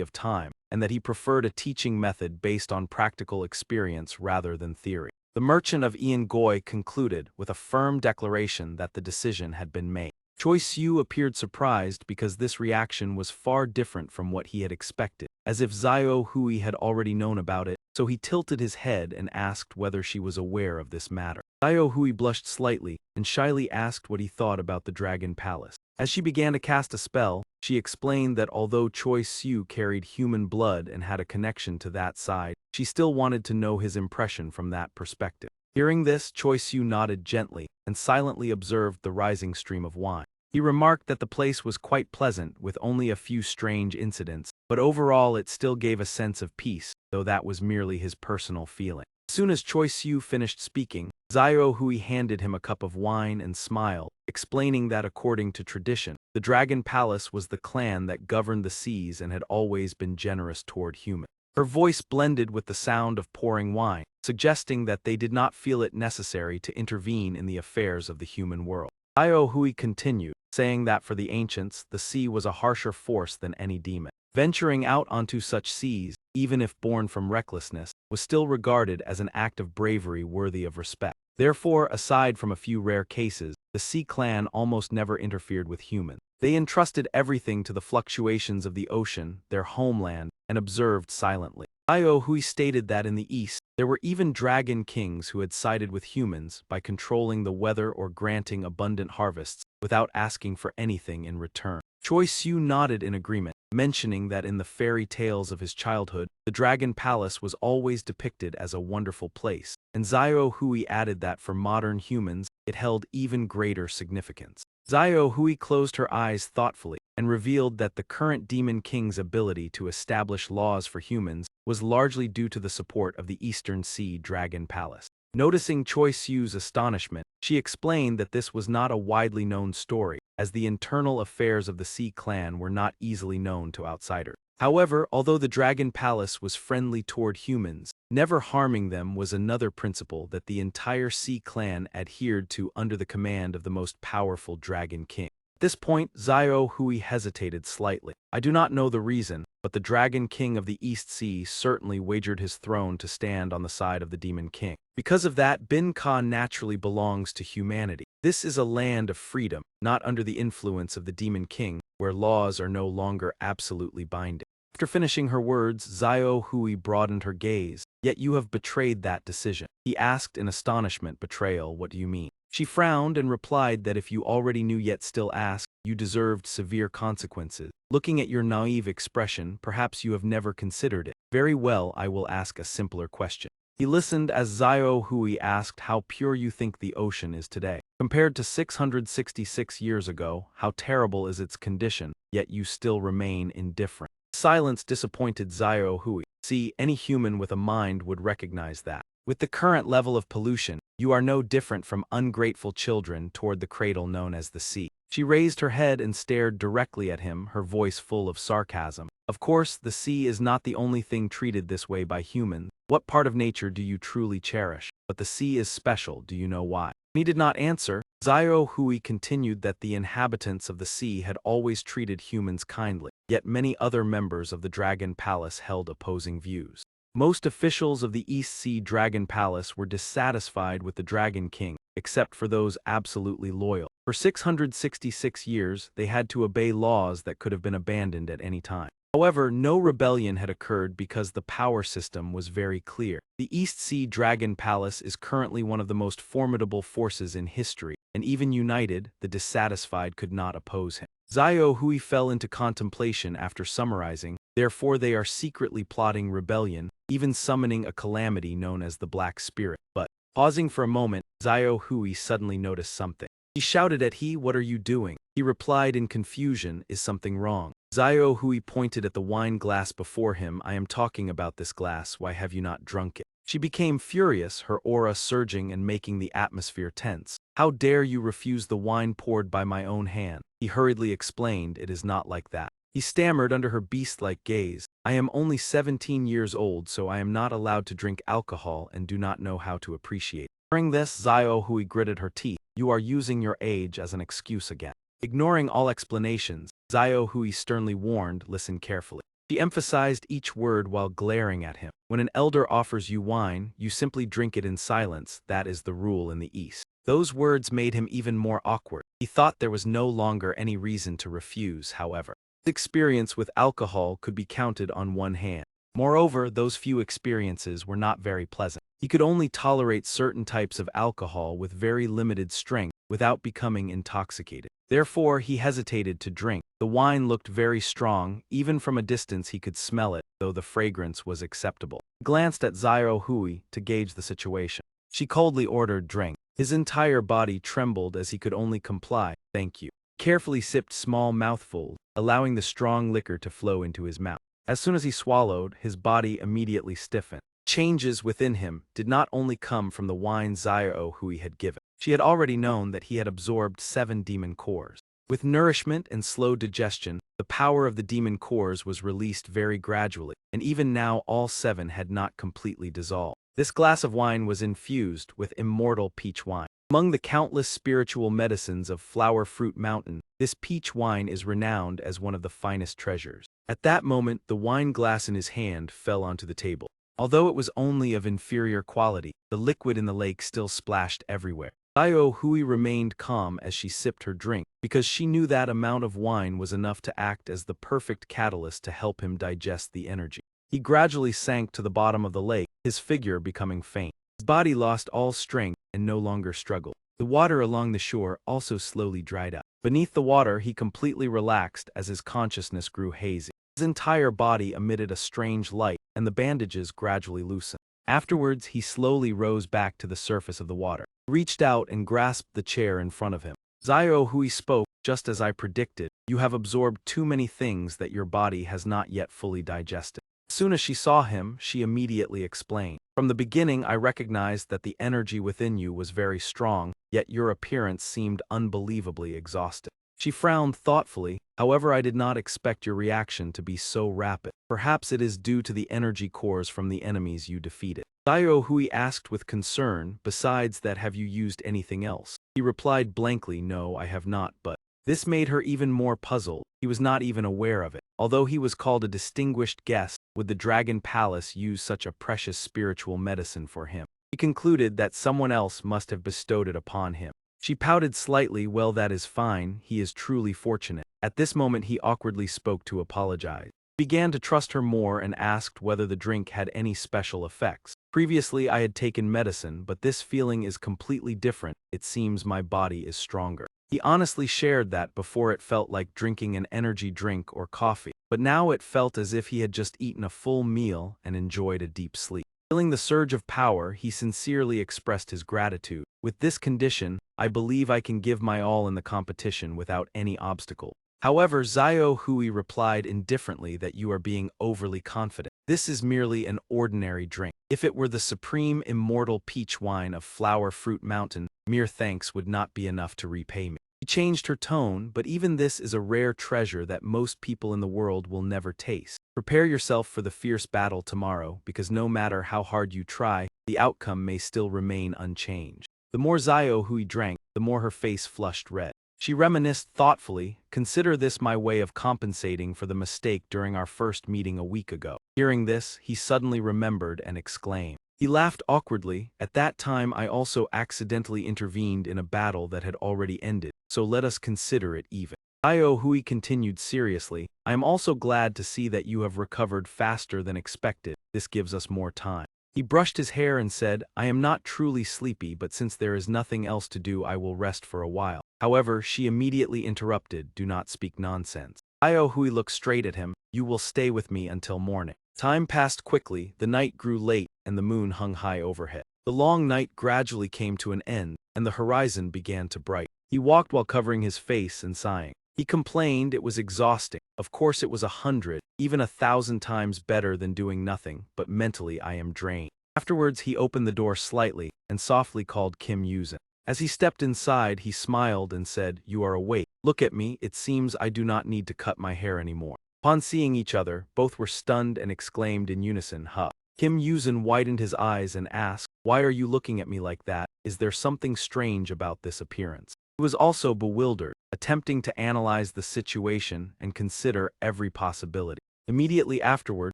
of time, and that he preferred a teaching method based on practical experience rather than theory. The merchant of Ian Goy concluded with a firm declaration that the decision had been made. Choi Siu appeared surprised because this reaction was far different from what he had expected, as if Zio Hui had already known about it, so he tilted his head and asked whether she was aware of this matter. Zio Hui blushed slightly and shyly asked what he thought about the Dragon Palace. As she began to cast a spell, she explained that although Choi Siu carried human blood and had a connection to that side, she still wanted to know his impression from that perspective. Hearing this, Choi Siu nodded gently and silently observed the rising stream of wine. He remarked that the place was quite pleasant with only a few strange incidents, but overall it still gave a sense of peace, though that was merely his personal feeling. As soon as Choi Siu finished speaking, Zio Hui handed him a cup of wine and smiled, explaining that according to tradition, the Dragon Palace was the clan that governed the seas and had always been generous toward humans. Her voice blended with the sound of pouring wine, suggesting that they did not feel it necessary to intervene in the affairs of the human world. Zio Hui continued, saying that for the ancients, the sea was a harsher force than any demon. Venturing out onto such seas, even if born from recklessness, was still regarded as an act of bravery worthy of respect. Therefore, aside from a few rare cases, the Sea Clan almost never interfered with humans. They entrusted everything to the fluctuations of the ocean, their homeland, and observed silently. Zio Hui stated that in the East, there were even dragon kings who had sided with humans by controlling the weather or granting abundant harvests without asking for anything in return. Choi Siu nodded in agreement, mentioning that in the fairy tales of his childhood, the Dragon Palace was always depicted as a wonderful place, and Zio Hui added that for modern humans, it held even greater significance. Zio Hui closed her eyes thoughtfully and revealed that the current Demon King's ability to establish laws for humans was largely due to the support of the Eastern Sea Dragon Palace. Noticing Choi Siu's astonishment, she explained that this was not a widely known story, as the internal affairs of the Sea Clan were not easily known to outsiders. However, although the Dragon Palace was friendly toward humans, never harming them was another principle that the entire Sea Clan adhered to under the command of the most powerful Dragon King. At this point, Zio Hui hesitated slightly. I do not know the reason, but the Dragon King of the East Sea certainly wagered his throne to stand on the side of the Demon King. Because of that, Bin Ka naturally belongs to humanity. This is a land of freedom, not under the influence of the Demon King, where laws are no longer absolutely binding. After finishing her words, Zio Hui broadened her gaze. Yet you have betrayed that decision. He asked in astonishment. Betrayal, what do you mean? She frowned and replied that if you already knew yet still asked, you deserved severe consequences. Looking at your naive expression, perhaps you have never considered it. Very well, I will ask a simpler question. He listened as Zio Hui asked how pure you think the ocean is today. Compared to 666 years ago, how terrible is its condition, yet you still remain indifferent. Silence disappointed Zio Hui. See, any human with a mind would recognize that. With the current level of pollution, you are no different from ungrateful children toward the cradle known as the sea. She raised her head and stared directly at him, her voice full of sarcasm. Of course, the sea is not the only thing treated this way by humans. What part of nature do you truly cherish? But the sea is special, do you know why? When he did not answer, Zio Hui continued that the inhabitants of the sea had always treated humans kindly, yet many other members of the Dragon Palace held opposing views. Most officials of the East Sea Dragon Palace were dissatisfied with the Dragon King, except for those absolutely loyal. For 666 years, they had to obey laws that could have been abandoned at any time. However, no rebellion had occurred because the power system was very clear. The East Sea Dragon Palace is currently one of the most formidable forces in history, and even united, the dissatisfied could not oppose him. Zio Hui fell into contemplation after summarizing, therefore they are secretly plotting rebellion, even summoning a calamity known as the Black Spirit. But, pausing for a moment, Zio Hui suddenly noticed something. He shouted at he, what are you doing? He replied in confusion, is something wrong? Zio Hui pointed at the wine glass before him. I am talking about this glass, why have you not drunk it? She became furious, her aura surging and making the atmosphere tense. How dare you refuse the wine poured by my own hand? He hurriedly explained, it is not like that. He stammered under her beast-like gaze. I am only 17 years old, so I am not allowed to drink alcohol and do not know how to appreciate. Hearing this, Zio Hui gritted her teeth. You are using your age as an excuse again. Ignoring all explanations, Zio Hui sternly warned, listen carefully. She emphasized each word while glaring at him. When an elder offers you wine, you simply drink it in silence. That is the rule in the East. Those words made him even more awkward. He thought there was no longer any reason to refuse, however. His experience with alcohol could be counted on one hand. Moreover, those few experiences were not very pleasant. He could only tolerate certain types of alcohol with very limited strength without becoming intoxicated. Therefore, he hesitated to drink. The wine looked very strong. Even from a distance he could smell it, though the fragrance was acceptable. He glanced at Zio Hui to gauge the situation. She coldly ordered drink. His entire body trembled as he could only comply. Thank you. He carefully sipped small mouthfuls, allowing the strong liquor to flow into his mouth. As soon as he swallowed, his body immediately stiffened. Changes within him did not only come from the wine Zio Hui had given. She had already known that he had absorbed 7 demon cores. With nourishment and slow digestion, the power of the demon cores was released very gradually, and even now all 7 had not completely dissolved. This glass of wine was infused with immortal peach wine. Among the countless spiritual medicines of Flower Fruit Mountain, this peach wine is renowned as one of the finest treasures. At that moment, the wine glass in his hand fell onto the table. Although it was only of inferior quality, the liquid in the lake still splashed everywhere. Zio Hui remained calm as she sipped her drink, because she knew that amount of wine was enough to act as the perfect catalyst to help him digest the energy. He gradually sank to the bottom of the lake, his figure becoming faint. His body lost all strength and no longer struggled. The water along the shore also slowly dried up. Beneath the water, he completely relaxed as his consciousness grew hazy. His entire body emitted a strange light, and the bandages gradually loosened. Afterwards, he slowly rose back to the surface of the water. He reached out and grasped the chair in front of him. Zio Hui spoke, just as I predicted. You have absorbed too many things that your body has not yet fully digested. As soon as she saw him, she immediately explained. From the beginning, I recognized that the energy within you was very strong, yet your appearance seemed unbelievably exhausted. She frowned thoughtfully. However, I did not expect your reaction to be so rapid. Perhaps it is due to the energy cores from the enemies you defeated. Zio Hui asked with concern, besides that, have you used anything else? He replied blankly, no, I have not, but... This made her even more puzzled. He was not even aware of it. Although he was called a distinguished guest, would the Dragon Palace use such a precious spiritual medicine for him? He concluded that someone else must have bestowed it upon him. She pouted slightly. Well, that is fine. He is truly fortunate. At this moment he awkwardly spoke to apologize. He began to trust her more and asked whether the drink had any special effects. Previously I had taken medicine, but this feeling is completely different. It seems my body is stronger. He honestly shared that before it felt like drinking an energy drink or coffee, but now it felt as if he had just eaten a full meal and enjoyed a deep sleep. Feeling the surge of power, he sincerely expressed his gratitude. With this condition, I believe I can give my all in the competition without any obstacle. However, Zio Hui replied indifferently that you are being overly confident. This is merely an ordinary drink. If it were the supreme immortal peach wine of Flower Fruit Mountain, mere thanks would not be enough to repay me. She changed her tone, but even this is a rare treasure that most people in the world will never taste. Prepare yourself for the fierce battle tomorrow, because no matter how hard you try, the outcome may still remain unchanged. The more Zio Hui drank, the more her face flushed red. She reminisced thoughtfully, consider this my way of compensating for the mistake during our first meeting a week ago. Hearing this, he suddenly remembered and exclaimed. He laughed awkwardly. At that time I also accidentally intervened in a battle that had already ended, so let us consider it even. Zio Hui continued seriously, I am also glad to see that you have recovered faster than expected. This gives us more time. He brushed his hair and said, I am not truly sleepy, but since there is nothing else to do I will rest for a while. However, she immediately interrupted, do not speak nonsense. Zio Hui looked straight at him, you will stay with me until morning. Time passed quickly, the night grew late, and the moon hung high overhead. The long night gradually came to an end, and the horizon began to brighten. He walked while covering his face and sighing. He complained it was exhausting. Of course it was 100, even 1,000 times better than doing nothing, but mentally I am drained. Afterwards he opened the door slightly, and softly called Kim Yuzin. As he stepped inside, he smiled and said, you are awake. Look at me, it seems I do not need to cut my hair anymore. Upon seeing each other, both were stunned and exclaimed in unison, huh. Kim Yuzin widened his eyes and asked, why are you looking at me like that? Is there something strange about this appearance? He was also bewildered, attempting to analyze the situation and consider every possibility. Immediately afterward,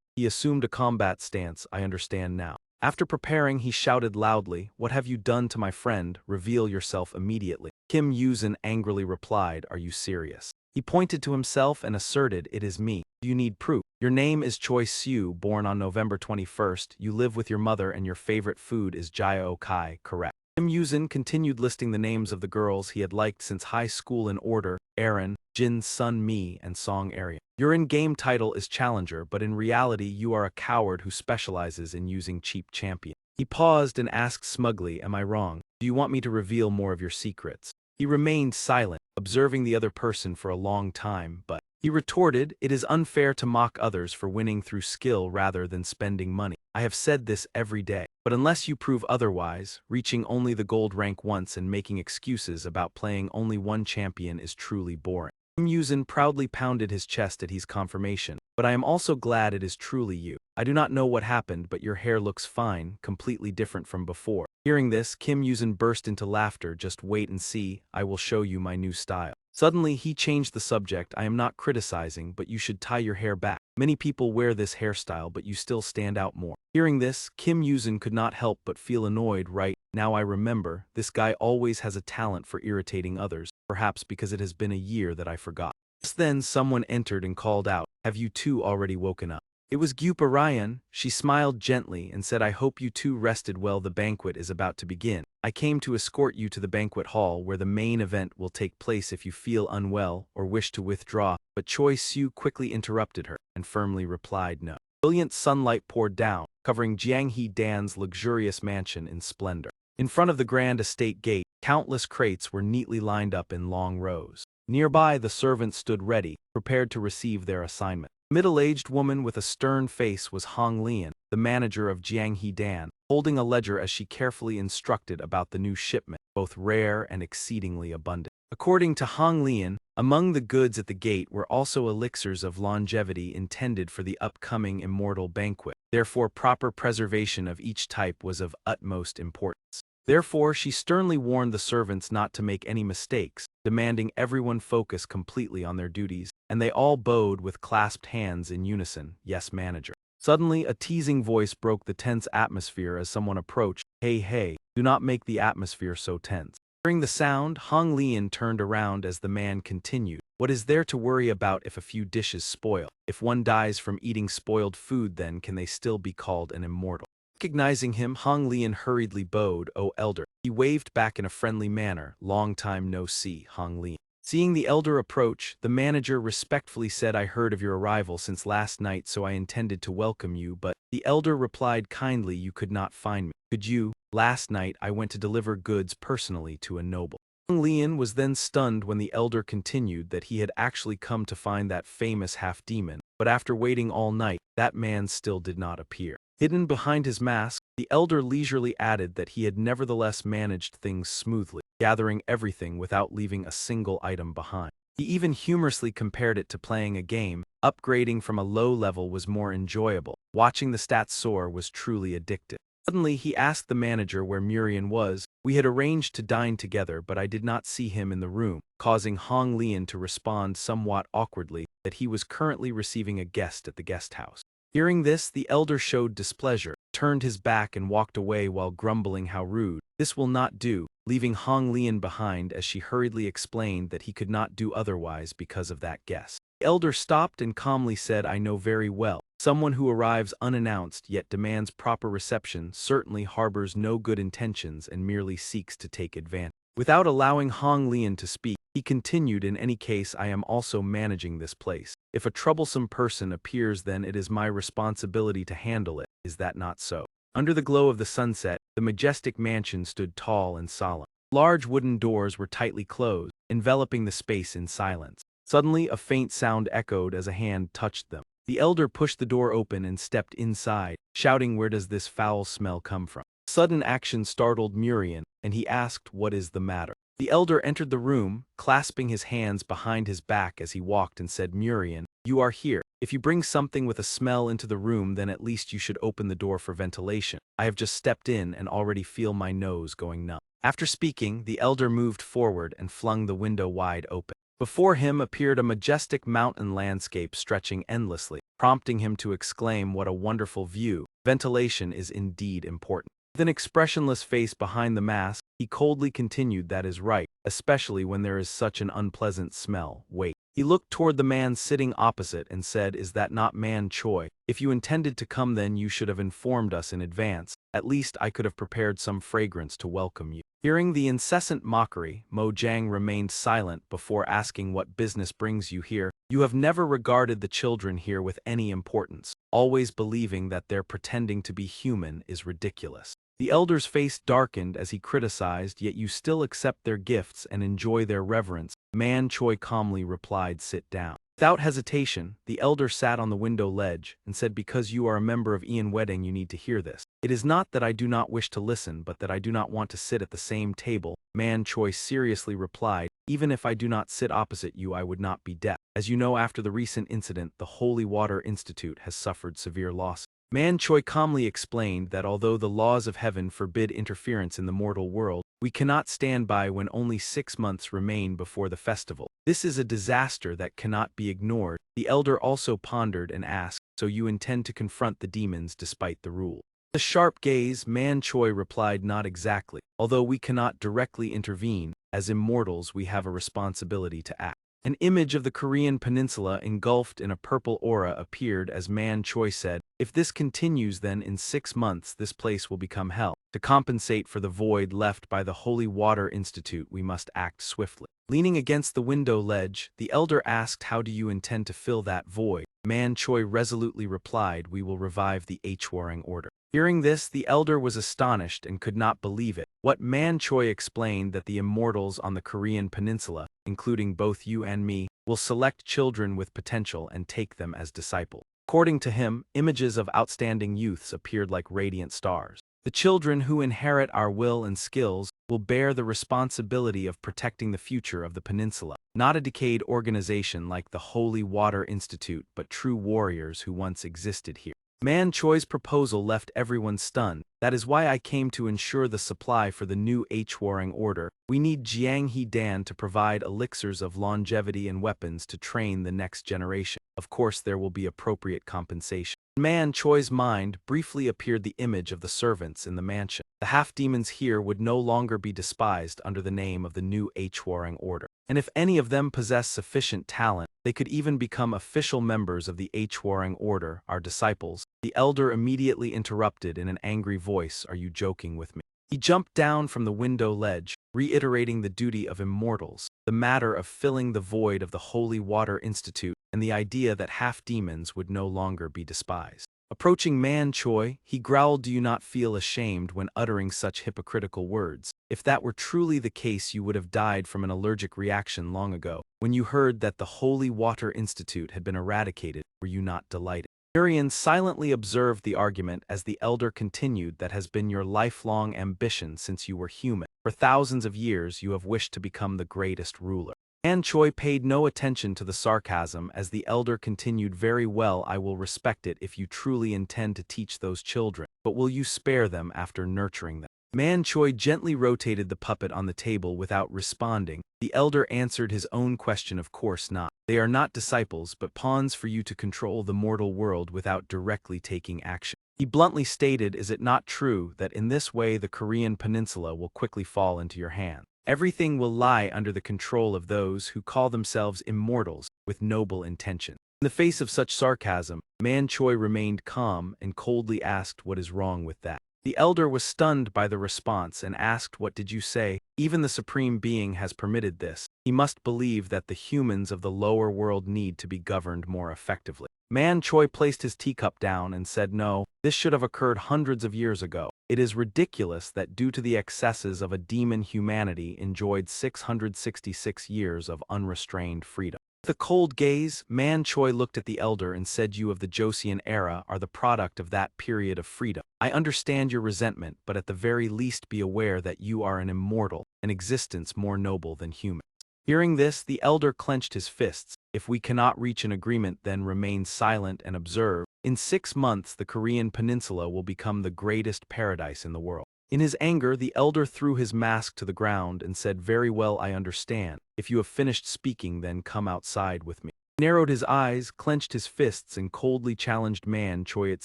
he assumed a combat stance. I understand now. After preparing, he shouted loudly, "What have you done to my friend? Reveal yourself immediately." Kim Yuzin angrily replied, "Are you serious?" He pointed to himself and asserted, "It is me. Do you need proof? Your name is Choi Siu, born on November 21st. You live with your mother and your favorite food is Jaya Okai, correct?" Kim Yuzin continued listing the names of the girls he had liked since high school in order: Aaron, Jin Sun Mi, and Song Arian. Your in-game title is Challenger, but in reality you are a coward who specializes in using cheap champions. He paused and asked smugly, "Am I wrong? Do you want me to reveal more of your secrets?" He remained silent, observing the other person for a long time, but he retorted, "It is unfair to mock others for winning through skill rather than spending money. I have said this every day, but unless you prove otherwise, reaching only the gold rank once and making excuses about playing only one champion is truly boring." Kim Yuzin proudly pounded his chest at his confirmation, "But I am also glad it is truly you. I do not know what happened, but your hair looks fine, completely different from before." Hearing this, Kim Yuzin burst into laughter. "Just wait and see, I will show you my new style." Suddenly, he changed the subject. "I am not criticizing, but you should tie your hair back. Many people wear this hairstyle, but you still stand out more." Hearing this, Kim Yuzin could not help but feel annoyed. "Right, now I remember, this guy always has a talent for irritating others, perhaps because it has been a year that I forgot." Just then someone entered and called out, "Have you two already woken up?" It was Gyupa Ryan. She smiled gently and said, "I hope you two rested well. The banquet is about to begin. I came to escort you to the banquet hall where the main event will take place if you feel unwell or wish to withdraw." But Choi Siu quickly interrupted her and firmly replied, "No." Brilliant sunlight poured down, covering Jianghe Dan's luxurious mansion in splendor. In front of the grand estate gate, countless crates were neatly lined up in long rows. Nearby, the servants stood ready, prepared to receive their assignment. A middle-aged woman with a stern face was Hong Lian, the manager of Jianghe Dan, holding a ledger as she carefully instructed about the new shipment, both rare and exceedingly abundant. According to Hong Lian, among the goods at the gate were also elixirs of longevity intended for the upcoming immortal banquet. Therefore, proper preservation of each type was of utmost importance. Therefore, she sternly warned the servants not to make any mistakes, demanding everyone focus completely on their duties, and they all bowed with clasped hands in unison, "Yes, manager." Suddenly, a teasing voice broke the tense atmosphere as someone approached. Hey, do not make the atmosphere so tense." Hearing the sound, Hong Lian turned around as the man continued, "What is there to worry about if a few dishes spoil? If one dies from eating spoiled food, then can they still be called an immortal?" Recognizing him, Hong Lian hurriedly bowed, "Oh, elder." He waved back in a friendly manner, "Long time no see, Hong Lian." Seeing the elder approach, the manager respectfully said, "I heard of your arrival since last night, so I intended to welcome you, but..." The elder replied kindly, "You could not find me, could you? Last night I went to deliver goods personally to a noble." Hong Lian was then stunned when the elder continued that he had actually come to find that famous half-demon, but after waiting all night, that man still did not appear. Hidden behind his mask, the elder leisurely added that he had nevertheless managed things smoothly, gathering everything without leaving a single item behind. He even humorously compared it to playing a game. Upgrading from a low level was more enjoyable. Watching the stats soar was truly addictive. Suddenly, he asked the manager where Murian was. "We had arranged to dine together, but I did not see him in the room," causing Hong Lian to respond somewhat awkwardly that he was currently receiving a guest at the guest house. Hearing this, the elder showed displeasure, turned his back and walked away while grumbling how rude. This will not do, leaving Hong Lian behind as she hurriedly explained that he could not do otherwise because of that guest. The elder stopped and calmly said, "I know very well. Someone who arrives unannounced yet demands proper reception certainly harbors no good intentions and merely seeks to take advantage." Without allowing Hong Lian to speak, he continued, "In any case, I am also managing this place. If a troublesome person appears, then it is my responsibility to handle it. Is that not so?" Under the glow of the sunset, the majestic mansion stood tall and solemn. Large wooden doors were tightly closed, enveloping the space in silence. Suddenly, a faint sound echoed as a hand touched them. The elder pushed the door open and stepped inside, shouting, "Where does this foul smell come from?" Sudden action startled Murian, and he asked, "What is the matter?" The elder entered the room, clasping his hands behind his back as he walked, and said, "Murian, you are here. If you bring something with a smell into the room, then at least you should open the door for ventilation. I have just stepped in and already feel my nose going numb." After speaking, the elder moved forward and flung the window wide open. Before him appeared a majestic mountain landscape stretching endlessly, prompting him to exclaim, "What a wonderful view! Ventilation is indeed important." With an expressionless face behind the mask, he coldly continued, "That is right, especially when there is such an unpleasant smell. Wait." He looked toward the man sitting opposite and said, "Is that not Man Choi? If you intended to come, then you should have informed us in advance. At least I could have prepared some fragrance to welcome you." Hearing the incessant mockery, Mo Jiang remained silent before asking, "What business brings you here? You have never regarded the children here with any importance, always believing that their pretending to be human is ridiculous." The elder's face darkened as he criticized, "Yet you still accept their gifts and enjoy their reverence." Man Choi calmly replied, "Sit down." Without hesitation, the elder sat on the window ledge and said, "Because you are a member of Ian Wedding, you need to hear this. It is not that I do not wish to listen, but that I do not want to sit at the same table." Man Choi seriously replied, "Even if I do not sit opposite you, I would not be deaf. As you know, after the recent incident, the Holy Water Institute has suffered severe loss." Man Choi calmly explained that although the laws of heaven forbid interference in the mortal world, we cannot stand by when only 6 months remain before the festival. This is a disaster that cannot be ignored. The elder also pondered and asked, "So you intend to confront the demons despite the rule?" With a sharp gaze, Man Choi replied, "Not exactly. Although we cannot directly intervene, as immortals we have a responsibility to act." An image of the Korean peninsula engulfed in a purple aura appeared as Man Choi said, "If this continues, then in 6 months this place will become hell. To compensate for the void left by the Holy Water Institute, we must act swiftly." Leaning against the window ledge, the elder asked, "How do you intend to fill that void?" Man Choi resolutely replied, "We will revive the H-Warring Order." Hearing this, the elder was astonished and could not believe it. What Man Choi explained that the immortals on the Korean peninsula, including both you and me, will select children with potential and take them as disciples. According to him, images of outstanding youths appeared like radiant stars. The children who inherit our will and skills will bear the responsibility of protecting the future of the peninsula. Not a decayed organization like the Holy Water Institute, but true warriors who once existed here. Man Choi's proposal left everyone stunned. "That is why I came to ensure the supply for the new H-Warring Order. We need Jiang He Dan to provide elixirs of longevity and weapons to train the next generation. Of course, there will be appropriate compensation." In Man Choi's mind briefly appeared the image of the servants in the mansion. The half-demons here would no longer be despised under the name of the new H-Warring Order. And if any of them possess sufficient talent, they could even become official members of the H-Warring Order, our disciples. The elder immediately interrupted in an angry voice, "Are you joking with me?" He jumped down from the window ledge, reiterating the duty of immortals, the matter of filling the void of the Holy Water Institute, and the idea that half-demons would no longer be despised. Approaching Man Choi, he growled, "Do you not feel ashamed when uttering such hypocritical words? If that were truly the case, you would have died from an allergic reaction long ago. When you heard that the Holy Water Institute had been eradicated, were you not delighted?" Urian silently observed the argument as the elder continued, "That has been your lifelong ambition since you were human. For thousands of years you have wished to become the greatest ruler." Man Choi paid no attention to the sarcasm as the elder continued, "Very well, I will respect it if you truly intend to teach those children, but will you spare them after nurturing them?" Man Choi gently rotated the puppet on the table without responding. The elder answered his own question, "Of course not. They are not disciples, but pawns for you to control the mortal world without directly taking action." He bluntly stated, "Is it not true that in this way the Korean peninsula will quickly fall into your hands? Everything will lie under the control of those who call themselves immortals with noble intention." In the face of such sarcasm, Man Choi remained calm and coldly asked, "What is wrong with that?" The elder was stunned by the response and asked, "What did you say? Even the Supreme Being has permitted this. He must believe that the humans of the lower world need to be governed more effectively." Man Choi placed his teacup down and said, "No, this should have occurred hundreds of years ago. It is ridiculous that due to the excesses of a demon, humanity enjoyed 666 years of unrestrained freedom." With a cold gaze, Man Choi looked at the elder and said, "You of the Joseon era are the product of that period of freedom. I understand your resentment, but at the very least be aware that you are an immortal, an existence more noble than human." Hearing this, the elder clenched his fists. "If we cannot reach an agreement, then remain silent and observe. In 6 months, the Korean peninsula will become the greatest paradise in the world." In his anger, the elder threw his mask to the ground and said, "Very well, I understand. If you have finished speaking, then come outside with me." He narrowed his eyes, clenched his fists, and coldly challenged, "Man, Choi, it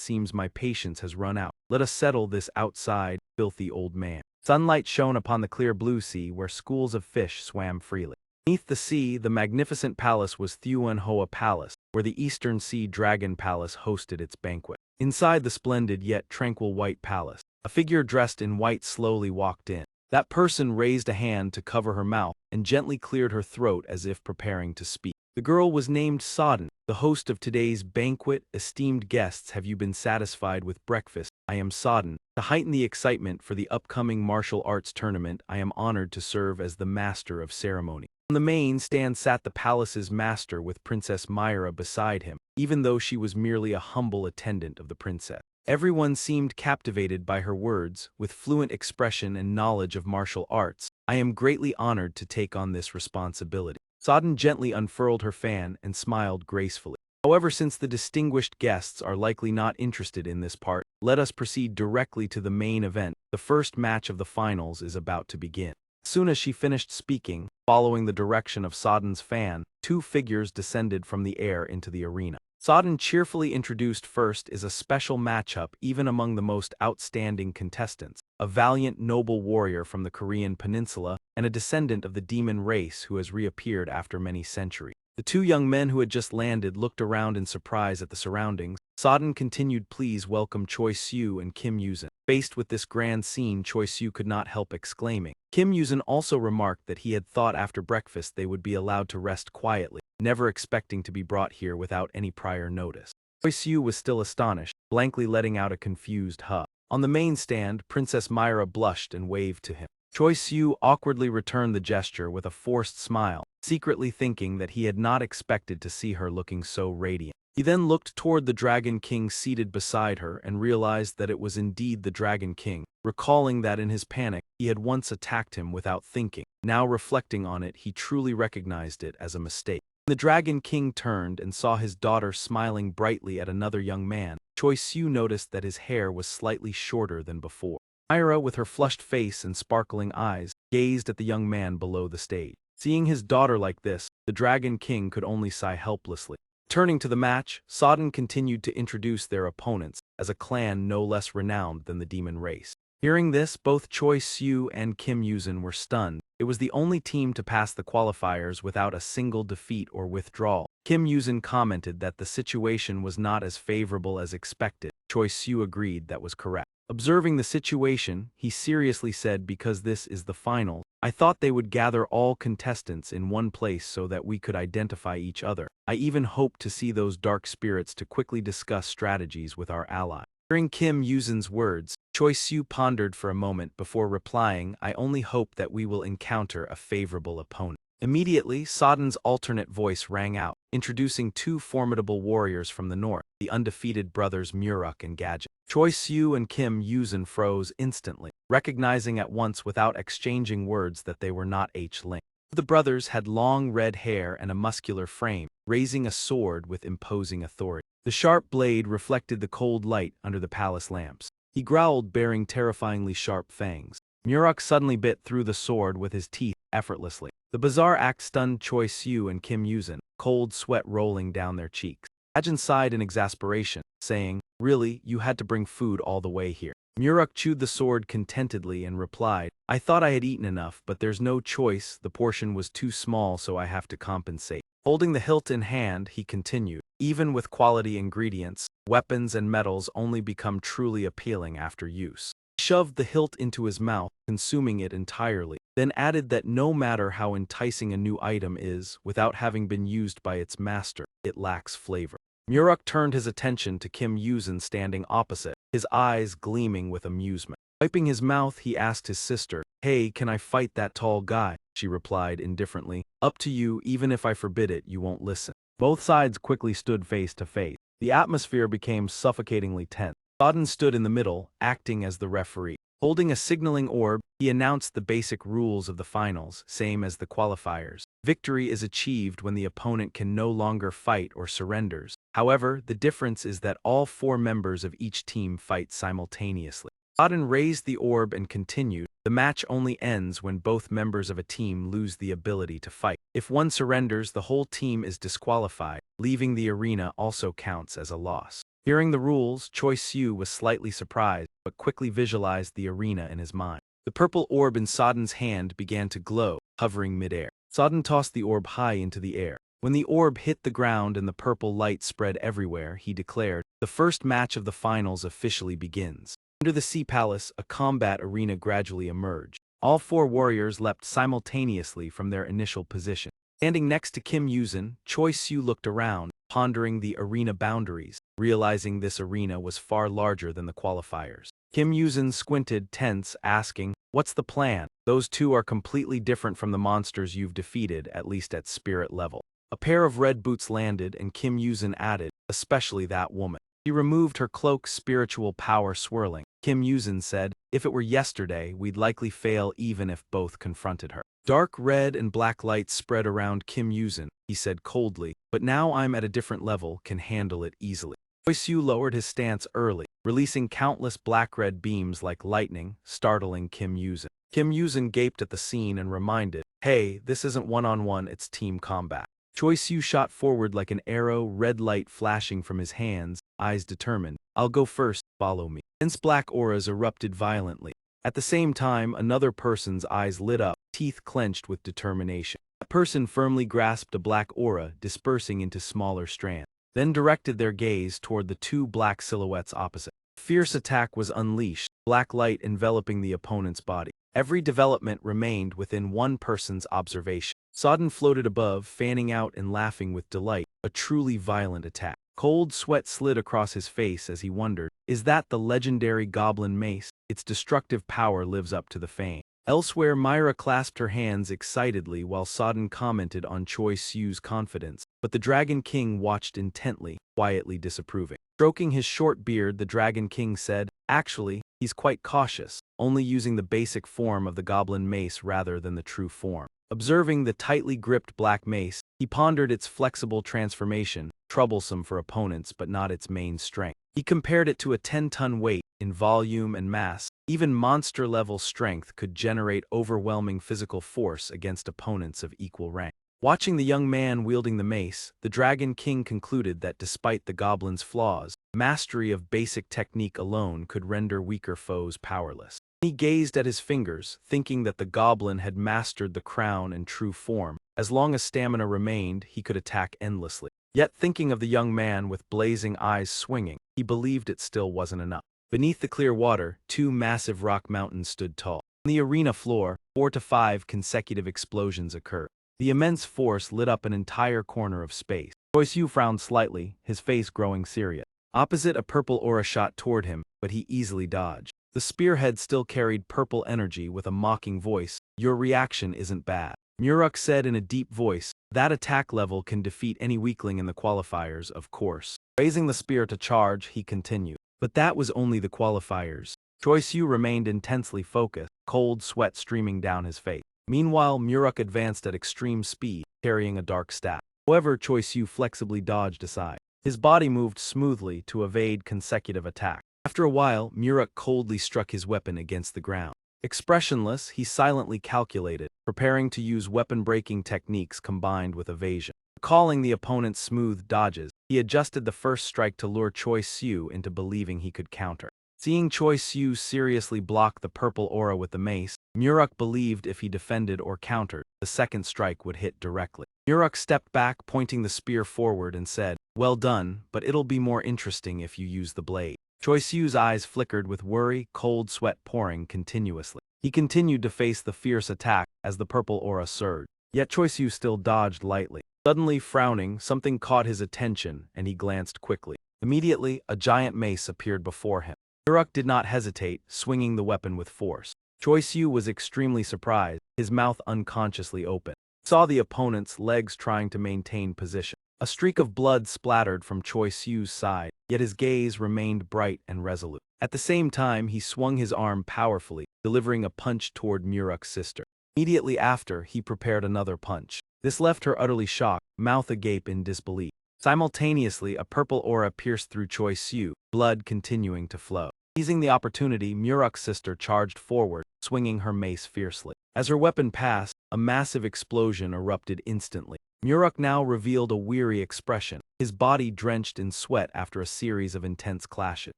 seems my patience has run out. Let us settle this outside, filthy old man." Sunlight shone upon the clear blue sea where schools of fish swam freely. Beneath the sea, the magnificent palace was Thuenhoa Palace, where the Eastern Sea Dragon Palace hosted its banquet. Inside the splendid yet tranquil white palace, a figure dressed in white slowly walked in. That person raised a hand to cover her mouth and gently cleared her throat as if preparing to speak. The girl was named Sodden, the host of today's banquet. "Esteemed guests, have you been satisfied with breakfast? I am Sodden. To heighten the excitement for the upcoming martial arts tournament, I am honored to serve as the master of ceremony." On the main stand sat the palace's master with Princess Myra beside him, even though she was merely a humble attendant of the princess. Everyone seemed captivated by her words, with fluent expression and knowledge of martial arts. "I am greatly honored to take on this responsibility." Sodden gently unfurled her fan and smiled gracefully. "However, since the distinguished guests are likely not interested in this part, let us proceed directly to the main event. The first match of the finals is about to begin." As soon as she finished speaking, following the direction of Sodden's fan, two figures descended from the air into the arena. Sodden cheerfully introduced, "First is a special matchup even among the most outstanding contestants, a valiant noble warrior from the Korean peninsula and a descendant of the demon race who has reappeared after many centuries." The two young men who had just landed looked around in surprise at the surroundings. Sodden continued, "Please welcome Choi Soo and Kim Yuzin." Faced with this grand scene, Choi Soo could not help exclaiming. Kim Yuzin also remarked that he had thought after breakfast they would be allowed to rest quietly, never expecting to be brought here without any prior notice. Choi Soo was still astonished, blankly letting out a confused huh. On the main stand, Princess Myra blushed and waved to him. Choi Soo awkwardly returned the gesture with a forced smile, secretly thinking that he had not expected to see her looking so radiant. He then looked toward the Dragon King seated beside her and realized that it was indeed the Dragon King, recalling that in his panic he had once attacked him without thinking. Now reflecting on it, he truly recognized it as a mistake. When the Dragon King turned and saw his daughter smiling brightly at another young man, Choi Soo noticed that his hair was slightly shorter than before. Myra, with her flushed face and sparkling eyes, gazed at the young man below the stage. Seeing his daughter like this, the Dragon King could only sigh helplessly. Turning to the match, Sodden continued to introduce their opponents as a clan no less renowned than the demon race. Hearing this, both Choi Soo and Kim Yuzin were stunned. It was the only team to pass the qualifiers without a single defeat or withdrawal. Kim Yuzin commented that the situation was not as favorable as expected. Choi Soo agreed that was correct. Observing the situation, he seriously said, "Because this is the final, I thought they would gather all contestants in one place so that we could identify each other. I even hoped to see those dark spirits to quickly discuss strategies with our ally." Hearing Kim Yuzin's words, Choi Soo pondered for a moment before replying, "I only hope that we will encounter a favorable opponent." Immediately, Sodden's alternate voice rang out, introducing two formidable warriors from the north, the undefeated brothers Muruk and Gadget. Choi Soo and Kim Yuzin froze instantly, recognizing at once without exchanging words that they were not H-Link. The brothers had long red hair and a muscular frame, raising a sword with imposing authority. The sharp blade reflected the cold light under the palace lamps. He growled, baring terrifyingly sharp fangs. Muruk suddenly bit through the sword with his teeth effortlessly. The bizarre act stunned Choi Soo and Kim Yuzin, cold sweat rolling down their cheeks. Ajin sighed in exasperation, saying, "Really, you had to bring food all the way here." Muruk chewed the sword contentedly and replied, "I thought I had eaten enough, but there's no choice. The portion was too small, so I have to compensate." Holding the hilt in hand, he continued, "Even with quality ingredients, weapons and metals only become truly appealing after use." He shoved the hilt into his mouth, consuming it entirely, then added that no matter how enticing a new item is, without having been used by its master, it lacks flavor. Muruk turned his attention to Kim Yuzin standing opposite, his eyes gleaming with amusement. Wiping his mouth, he asked his sister, "Hey, can I fight that tall guy?" She replied indifferently, "Up to you. Even if I forbid it, you won't listen." Both sides quickly stood face to face. The atmosphere became suffocatingly tense. Sodden stood in the middle, acting as the referee. Holding a signaling orb, he announced the basic rules of the finals, same as the qualifiers. Victory is achieved when the opponent can no longer fight or surrenders. However, the difference is that all 4 members of each team fight simultaneously. Sodden raised the orb and continued. The match only ends when both members of a team lose the ability to fight. If one surrenders, the whole team is disqualified. Leaving the arena also counts as a loss. Hearing the rules, Choi Siu was slightly surprised, but quickly visualized the arena in his mind. The purple orb in Sodden's hand began to glow, hovering midair. Sodden tossed the orb high into the air. When the orb hit the ground and the purple light spread everywhere, he declared, "The first match of the finals officially begins." Under the Sea Palace, a combat arena gradually emerged. All 4 warriors leapt simultaneously from their initial position. Standing next to Kim Yuzin, Choi Siu looked around, pondering the arena boundaries, realizing this arena was far larger than the qualifiers. Kim Yuzin squinted, tense, asking, "What's the plan? Those 2 are completely different from the monsters you've defeated, at least at spirit level." A pair of red boots landed, and Kim Yuzin added, "Especially that woman." She removed her cloak, spiritual power swirling. Kim Yuzin said, "If it were yesterday, we'd likely fail even if both confronted her." Dark red and black lights spread around Kim Yuzin, he said coldly, "But now I'm at a different level, can handle it easily." Choi Siu lowered his stance early, releasing countless black-red beams like lightning, startling Kim Yuzin. Kim Yuzin gaped at the scene and reminded, "Hey, this isn't one-on-one, it's team combat." Choi Siu shot forward like an arrow, red light flashing from his hands, eyes determined. "I'll go first, follow me." Dense black auras erupted violently. At the same time, another person's eyes lit up, teeth clenched with determination. That person firmly grasped a black aura, dispersing into smaller strands, then directed their gaze toward the 2 black silhouettes opposite. A fierce attack was unleashed, black light enveloping the opponent's body. Every development remained within one person's observation. Sodden floated above, fanning out and laughing with delight, a truly violent attack. Cold sweat slid across his face as he wondered, is that the legendary goblin mace? Its destructive power lives up to the fame. Elsewhere, Myra clasped her hands excitedly while Sodden commented on Choi Siu's confidence, but the Dragon King watched intently, quietly disapproving. Stroking his short beard, the Dragon King said, "Actually, he's quite cautious, only using the basic form of the goblin mace rather than the true form." Observing the tightly gripped black mace, he pondered its flexible transformation, troublesome for opponents but not its main strength. He compared it to a 10-ton weight. In volume and mass, even monster-level strength could generate overwhelming physical force against opponents of equal rank. Watching the young man wielding the mace, the Dragon King concluded that despite the goblin's flaws, mastery of basic technique alone could render weaker foes powerless. He gazed at his fingers, thinking that the goblin had mastered the crown and true form. As long as stamina remained, he could attack endlessly. Yet thinking of the young man with blazing eyes swinging, he believed it still wasn't enough. Beneath the clear water, 2 massive rock mountains stood tall. On the arena floor, 4 to 5 consecutive explosions occurred. The immense force lit up an entire corner of space. Choi Siu frowned slightly, his face growing serious. Opposite, a purple aura shot toward him, but he easily dodged. The spearhead still carried purple energy with a mocking voice. "Your reaction isn't bad." Muruk said in a deep voice, "That attack level can defeat any weakling in the qualifiers, of course." Raising the spear to charge, he continued. But that was only the qualifiers. Choi Siu remained intensely focused, cold sweat streaming down his face. Meanwhile, Muruk advanced at extreme speed, carrying a dark staff. However, Choi Siu flexibly dodged aside. His body moved smoothly to evade consecutive attacks. After a while, Muruk coldly struck his weapon against the ground. Expressionless, he silently calculated, preparing to use weapon-breaking techniques combined with evasion. Recalling the opponent's smooth dodges, he adjusted the first strike to lure Choi Siu into believing he could counter. Seeing Choi Siu seriously block the purple aura with the mace, Muruk believed if he defended or countered, the second strike would hit directly. Muruk stepped back, pointing the spear forward and said, "Well done, but it'll be more interesting if you use the blade." Choi Siu's eyes flickered with worry, cold sweat pouring continuously. He continued to face the fierce attack as the purple aura surged. Yet Choi Siu still dodged lightly. Suddenly frowning, something caught his attention, and he glanced quickly. Immediately, a giant mace appeared before him. Muruk did not hesitate, swinging the weapon with force. Choi Siu was extremely surprised, his mouth unconsciously open. He saw the opponent's legs trying to maintain position. A streak of blood splattered from Choi Siu's side, yet his gaze remained bright and resolute. At the same time, he swung his arm powerfully, delivering a punch toward Muruk's sister. Immediately after, he prepared another punch. This left her utterly shocked, mouth agape in disbelief. Simultaneously, a purple aura pierced through Choi Siu, blood continuing to flow. Seizing the opportunity, Muruk's sister charged forward, swinging her mace fiercely. As her weapon passed, a massive explosion erupted instantly. Muruk now revealed a weary expression, his body drenched in sweat after a series of intense clashes.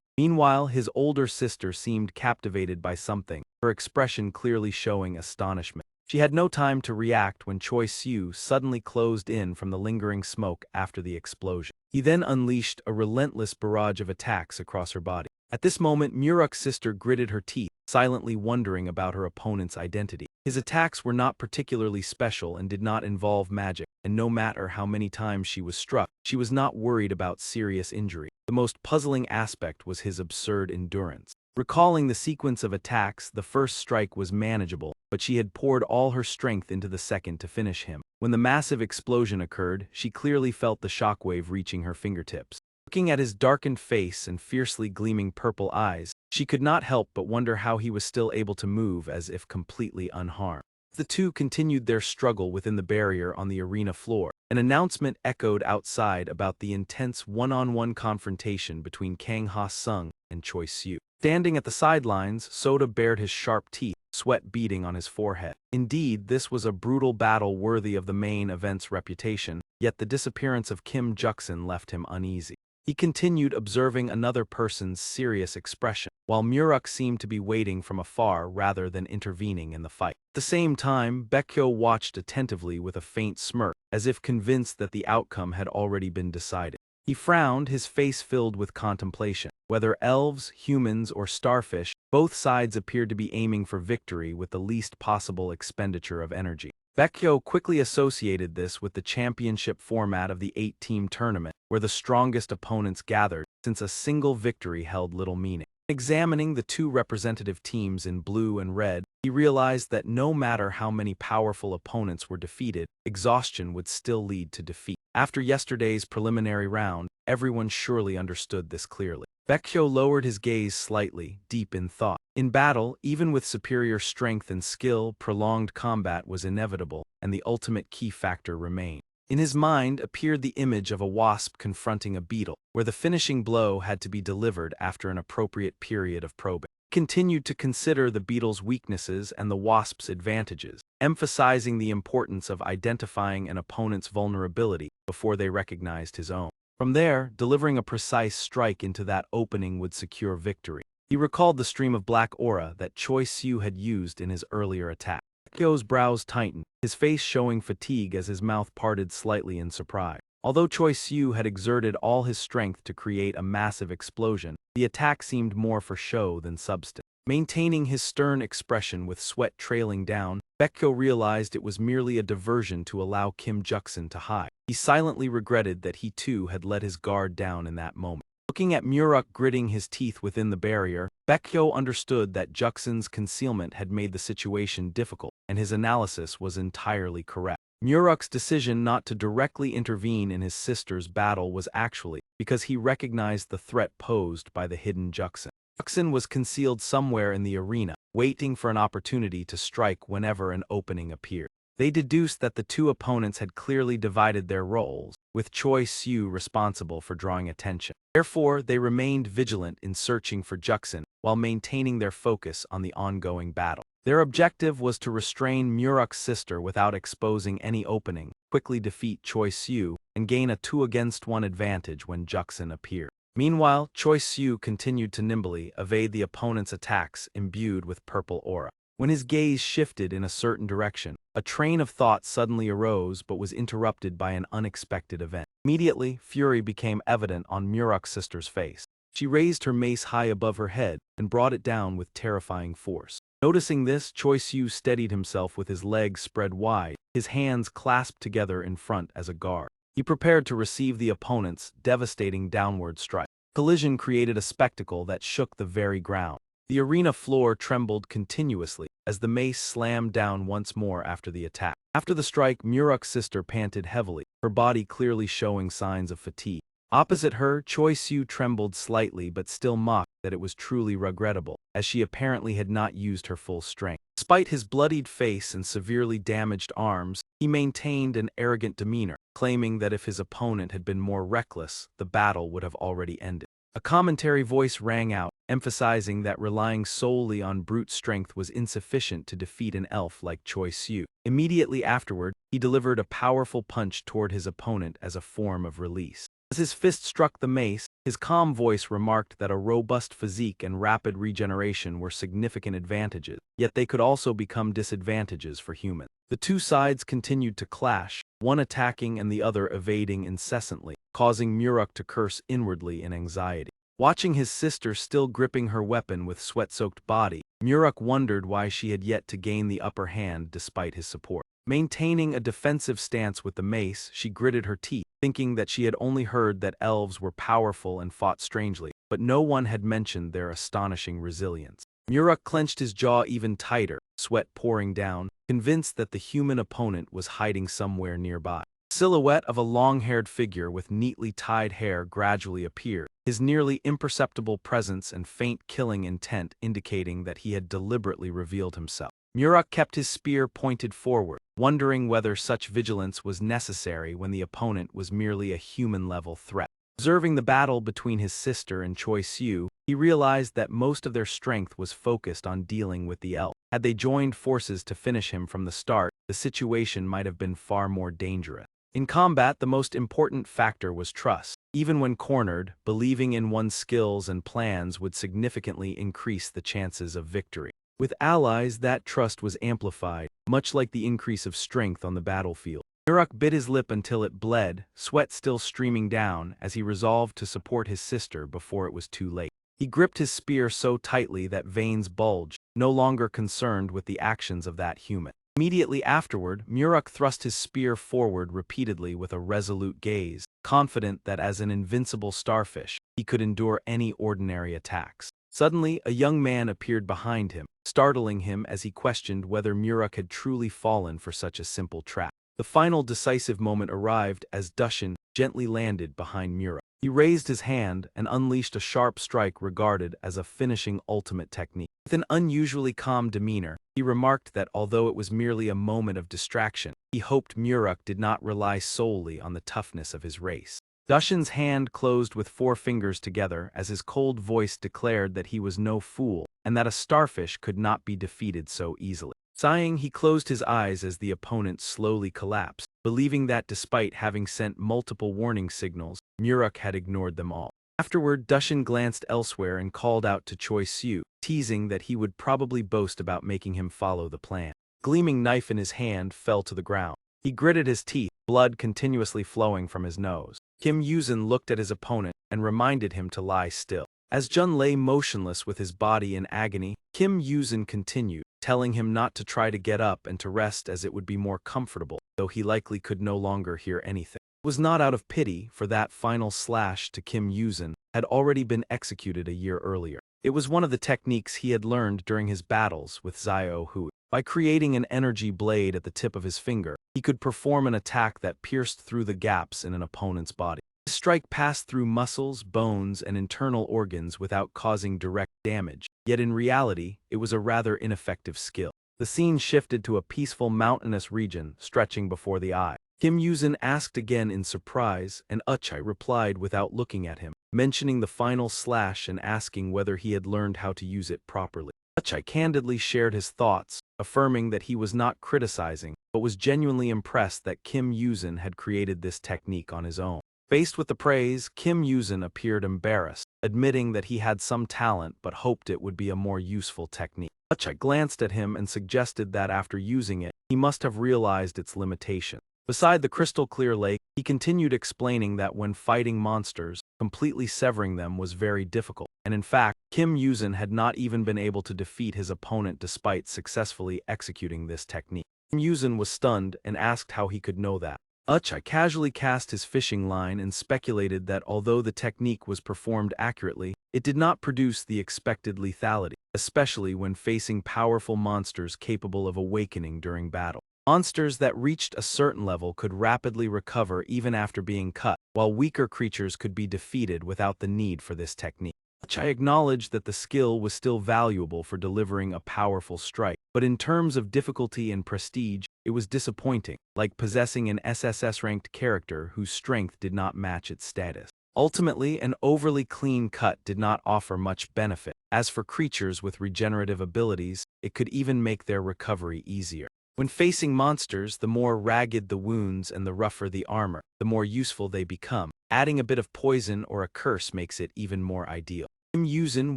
Meanwhile, his older sister seemed captivated by something, her expression clearly showing astonishment. She had no time to react when Choi Siu suddenly closed in from the lingering smoke after the explosion. He then unleashed a relentless barrage of attacks across her body. At this moment, Muruk's sister gritted her teeth, silently wondering about her opponent's identity. His attacks were not particularly special and did not involve magic, and no matter how many times she was struck, she was not worried about serious injury. The most puzzling aspect was his absurd endurance. Recalling the sequence of attacks, the first strike was manageable, but she had poured all her strength into the second to finish him. When the massive explosion occurred, she clearly felt the shockwave reaching her fingertips. Looking at his darkened face and fiercely gleaming purple eyes, she could not help but wonder how he was still able to move as if completely unharmed. The two continued their struggle within the barrier on the arena floor. An announcement echoed outside about the intense one-on-one confrontation between Kang Ha-sung and Choi Siu. Standing at the sidelines, Soda bared his sharp teeth, sweat beading on his forehead. Indeed, this was a brutal battle worthy of the main event's reputation, yet the disappearance of Kim Juksun left him uneasy. He continued observing another person's serious expression, while Muruk seemed to be waiting from afar rather than intervening in the fight. At the same time, Baekho watched attentively with a faint smirk, as if convinced that the outcome had already been decided. He frowned, his face filled with contemplation. Whether elves, humans, or starfish, both sides appeared to be aiming for victory with the least possible expenditure of energy. Baekho quickly associated this with the championship format of the 8-team tournament, where the strongest opponents gathered, since a single victory held little meaning. Examining the two representative teams in blue and red, he realized that no matter how many powerful opponents were defeated, exhaustion would still lead to defeat. After yesterday's preliminary round, everyone surely understood this clearly. Baekho lowered his gaze slightly, deep in thought. In battle, even with superior strength and skill, prolonged combat was inevitable, and the ultimate key factor remained. In his mind appeared the image of a wasp confronting a beetle, where the finishing blow had to be delivered after an appropriate period of probing. He continued to consider the beetle's weaknesses and the wasp's advantages, emphasizing the importance of identifying an opponent's vulnerability before they recognized his own. From there, delivering a precise strike into that opening would secure victory. He recalled the stream of black aura that Choi Siu had used in his earlier attack. Baekho's brows tightened, his face showing fatigue as his mouth parted slightly in surprise. Although Choi Siu had exerted all his strength to create a massive explosion, the attack seemed more for show than substance. Maintaining his stern expression with sweat trailing down, Baekho realized it was merely a diversion to allow Kim Juksun to hide. He silently regretted that he too had let his guard down in that moment. Looking at Muruk gritting his teeth within the barrier, Baekho understood that Juksun's concealment had made the situation difficult, and his analysis was entirely correct. Muruk's decision not to directly intervene in his sister's battle was actually because he recognized the threat posed by the hidden Juksun. Juksun was concealed somewhere in the arena, waiting for an opportunity to strike whenever an opening appeared. They deduced that the two opponents had clearly divided their roles, with Choi Siu responsible for drawing attention. Therefore, they remained vigilant in searching for Juksun while maintaining their focus on the ongoing battle. Their objective was to restrain Muruk's sister without exposing any opening, quickly defeat Choi Siu, and gain a 2-against-1 advantage when Juksun appeared. Meanwhile, Choi Siu continued to nimbly evade the opponent's attacks imbued with purple aura. When his gaze shifted in a certain direction, a train of thought suddenly arose but was interrupted by an unexpected event. Immediately, fury became evident on Muruk's sister's face. She raised her mace high above her head and brought it down with terrifying force. Noticing this, Choi Siu steadied himself with his legs spread wide, his hands clasped together in front as a guard. He prepared to receive the opponent's devastating downward strike. Collision created a spectacle that shook the very ground. The arena floor trembled continuously as the mace slammed down once more after the attack. After the strike, Muruk's sister panted heavily, her body clearly showing signs of fatigue. Opposite her, Choi Siu trembled slightly but still mocked that it was truly regrettable, as she apparently had not used her full strength. Despite his bloodied face and severely damaged arms, he maintained an arrogant demeanor, claiming that if his opponent had been more reckless, the battle would have already ended. A commentary voice rang out, emphasizing that relying solely on brute strength was insufficient to defeat an elf like Choi Siu. Immediately afterward, he delivered a powerful punch toward his opponent as a form of release. As his fist struck the mace, his calm voice remarked that a robust physique and rapid regeneration were significant advantages, yet they could also become disadvantages for humans. The two sides continued to clash, one attacking and the other evading incessantly, causing Muruk to curse inwardly in anxiety. Watching his sister still gripping her weapon with sweat-soaked body, Muruk wondered why she had yet to gain the upper hand despite his support. Maintaining a defensive stance with the mace, she gritted her teeth, thinking that she had only heard that elves were powerful and fought strangely, but no one had mentioned their astonishing resilience. Muruk clenched his jaw even tighter, sweat pouring down, convinced that the human opponent was hiding somewhere nearby. The silhouette of a long-haired figure with neatly tied hair gradually appeared, his nearly imperceptible presence and faint killing intent indicating that he had deliberately revealed himself. Muruk kept his spear pointed forward, wondering whether such vigilance was necessary when the opponent was merely a human-level threat. Observing the battle between his sister and Choi Siu, he realized that most of their strength was focused on dealing with the elf. Had they joined forces to finish him from the start, the situation might have been far more dangerous. In combat, the most important factor was trust. Even when cornered, believing in one's skills and plans would significantly increase the chances of victory. With allies, that trust was amplified, much like the increase of strength on the battlefield. Muruk bit his lip until it bled, sweat still streaming down as he resolved to support his sister before it was too late. He gripped his spear so tightly that veins bulged, no longer concerned with the actions of that human. Immediately afterward, Muruk thrust his spear forward repeatedly with a resolute gaze, confident that as an invincible starfish, he could endure any ordinary attacks. Suddenly, a young man appeared behind him, startling him as he questioned whether Muruk had truly fallen for such a simple trap. The final decisive moment arrived as Dushin gently landed behind Muruk. He raised his hand and unleashed a sharp strike regarded as a finishing ultimate technique. With an unusually calm demeanor, he remarked that although it was merely a moment of distraction, he hoped Muruk did not rely solely on the toughness of his race. Dushin's hand closed with 4 fingers together as his cold voice declared that he was no fool and that a starfish could not be defeated so easily. Sighing, he closed his eyes as the opponent slowly collapsed, believing that despite having sent multiple warning signals, Muruk had ignored them all. Afterward, Dushin glanced elsewhere and called out to Choi Siu, teasing that he would probably boast about making him follow the plan. Gleaming knife in his hand fell to the ground. He gritted his teeth, blood continuously flowing from his nose. Kim Yuzin looked at his opponent and reminded him to lie still. As Jun lay motionless with his body in agony, Kim Yuzin continued, telling him not to try to get up and to rest as it would be more comfortable, though he likely could no longer hear anything. It was not out of pity, for that final slash to Kim Yuzin had already been executed a year earlier. It was one of the techniques he had learned during his battles with Xiao Hui. By creating an energy blade at the tip of his finger, he could perform an attack that pierced through the gaps in an opponent's body. His strike passed through muscles, bones, and internal organs without causing direct damage, yet in reality, it was a rather ineffective skill. The scene shifted to a peaceful mountainous region stretching before the eye. Kim Yuzin asked again in surprise, and Uchai replied without looking at him, mentioning the final slash and asking whether he had learned how to use it properly. Uchai candidly shared his thoughts, affirming that he was not criticizing, but was genuinely impressed that Kim Yuzin had created this technique on his own. Faced with the praise, Kim Yuzin appeared embarrassed, admitting that he had some talent but hoped it would be a more useful technique. Uchai glanced at him and suggested that after using it, he must have realized its limitations. Beside the crystal-clear lake, he continued explaining that when fighting monsters, completely severing them was very difficult, and in fact, Kim Yuzin had not even been able to defeat his opponent despite successfully executing this technique. Kim Yuzin was stunned and asked how he could know that. Uchai casually cast his fishing line and speculated that although the technique was performed accurately, it did not produce the expected lethality, especially when facing powerful monsters capable of awakening during battle. Monsters that reached a certain level could rapidly recover even after being cut, while weaker creatures could be defeated without the need for this technique. Uchai acknowledged that the skill was still valuable for delivering a powerful strike, but in terms of difficulty and prestige, it was disappointing, like possessing an SSS-ranked character whose strength did not match its status. Ultimately, an overly clean cut did not offer much benefit, As for creatures with regenerative abilities, it could even make their recovery easier. When facing monsters, the more ragged the wounds and the rougher the armor, the more useful they become. Adding a bit of poison or a curse makes it even more ideal. Kim Yuzin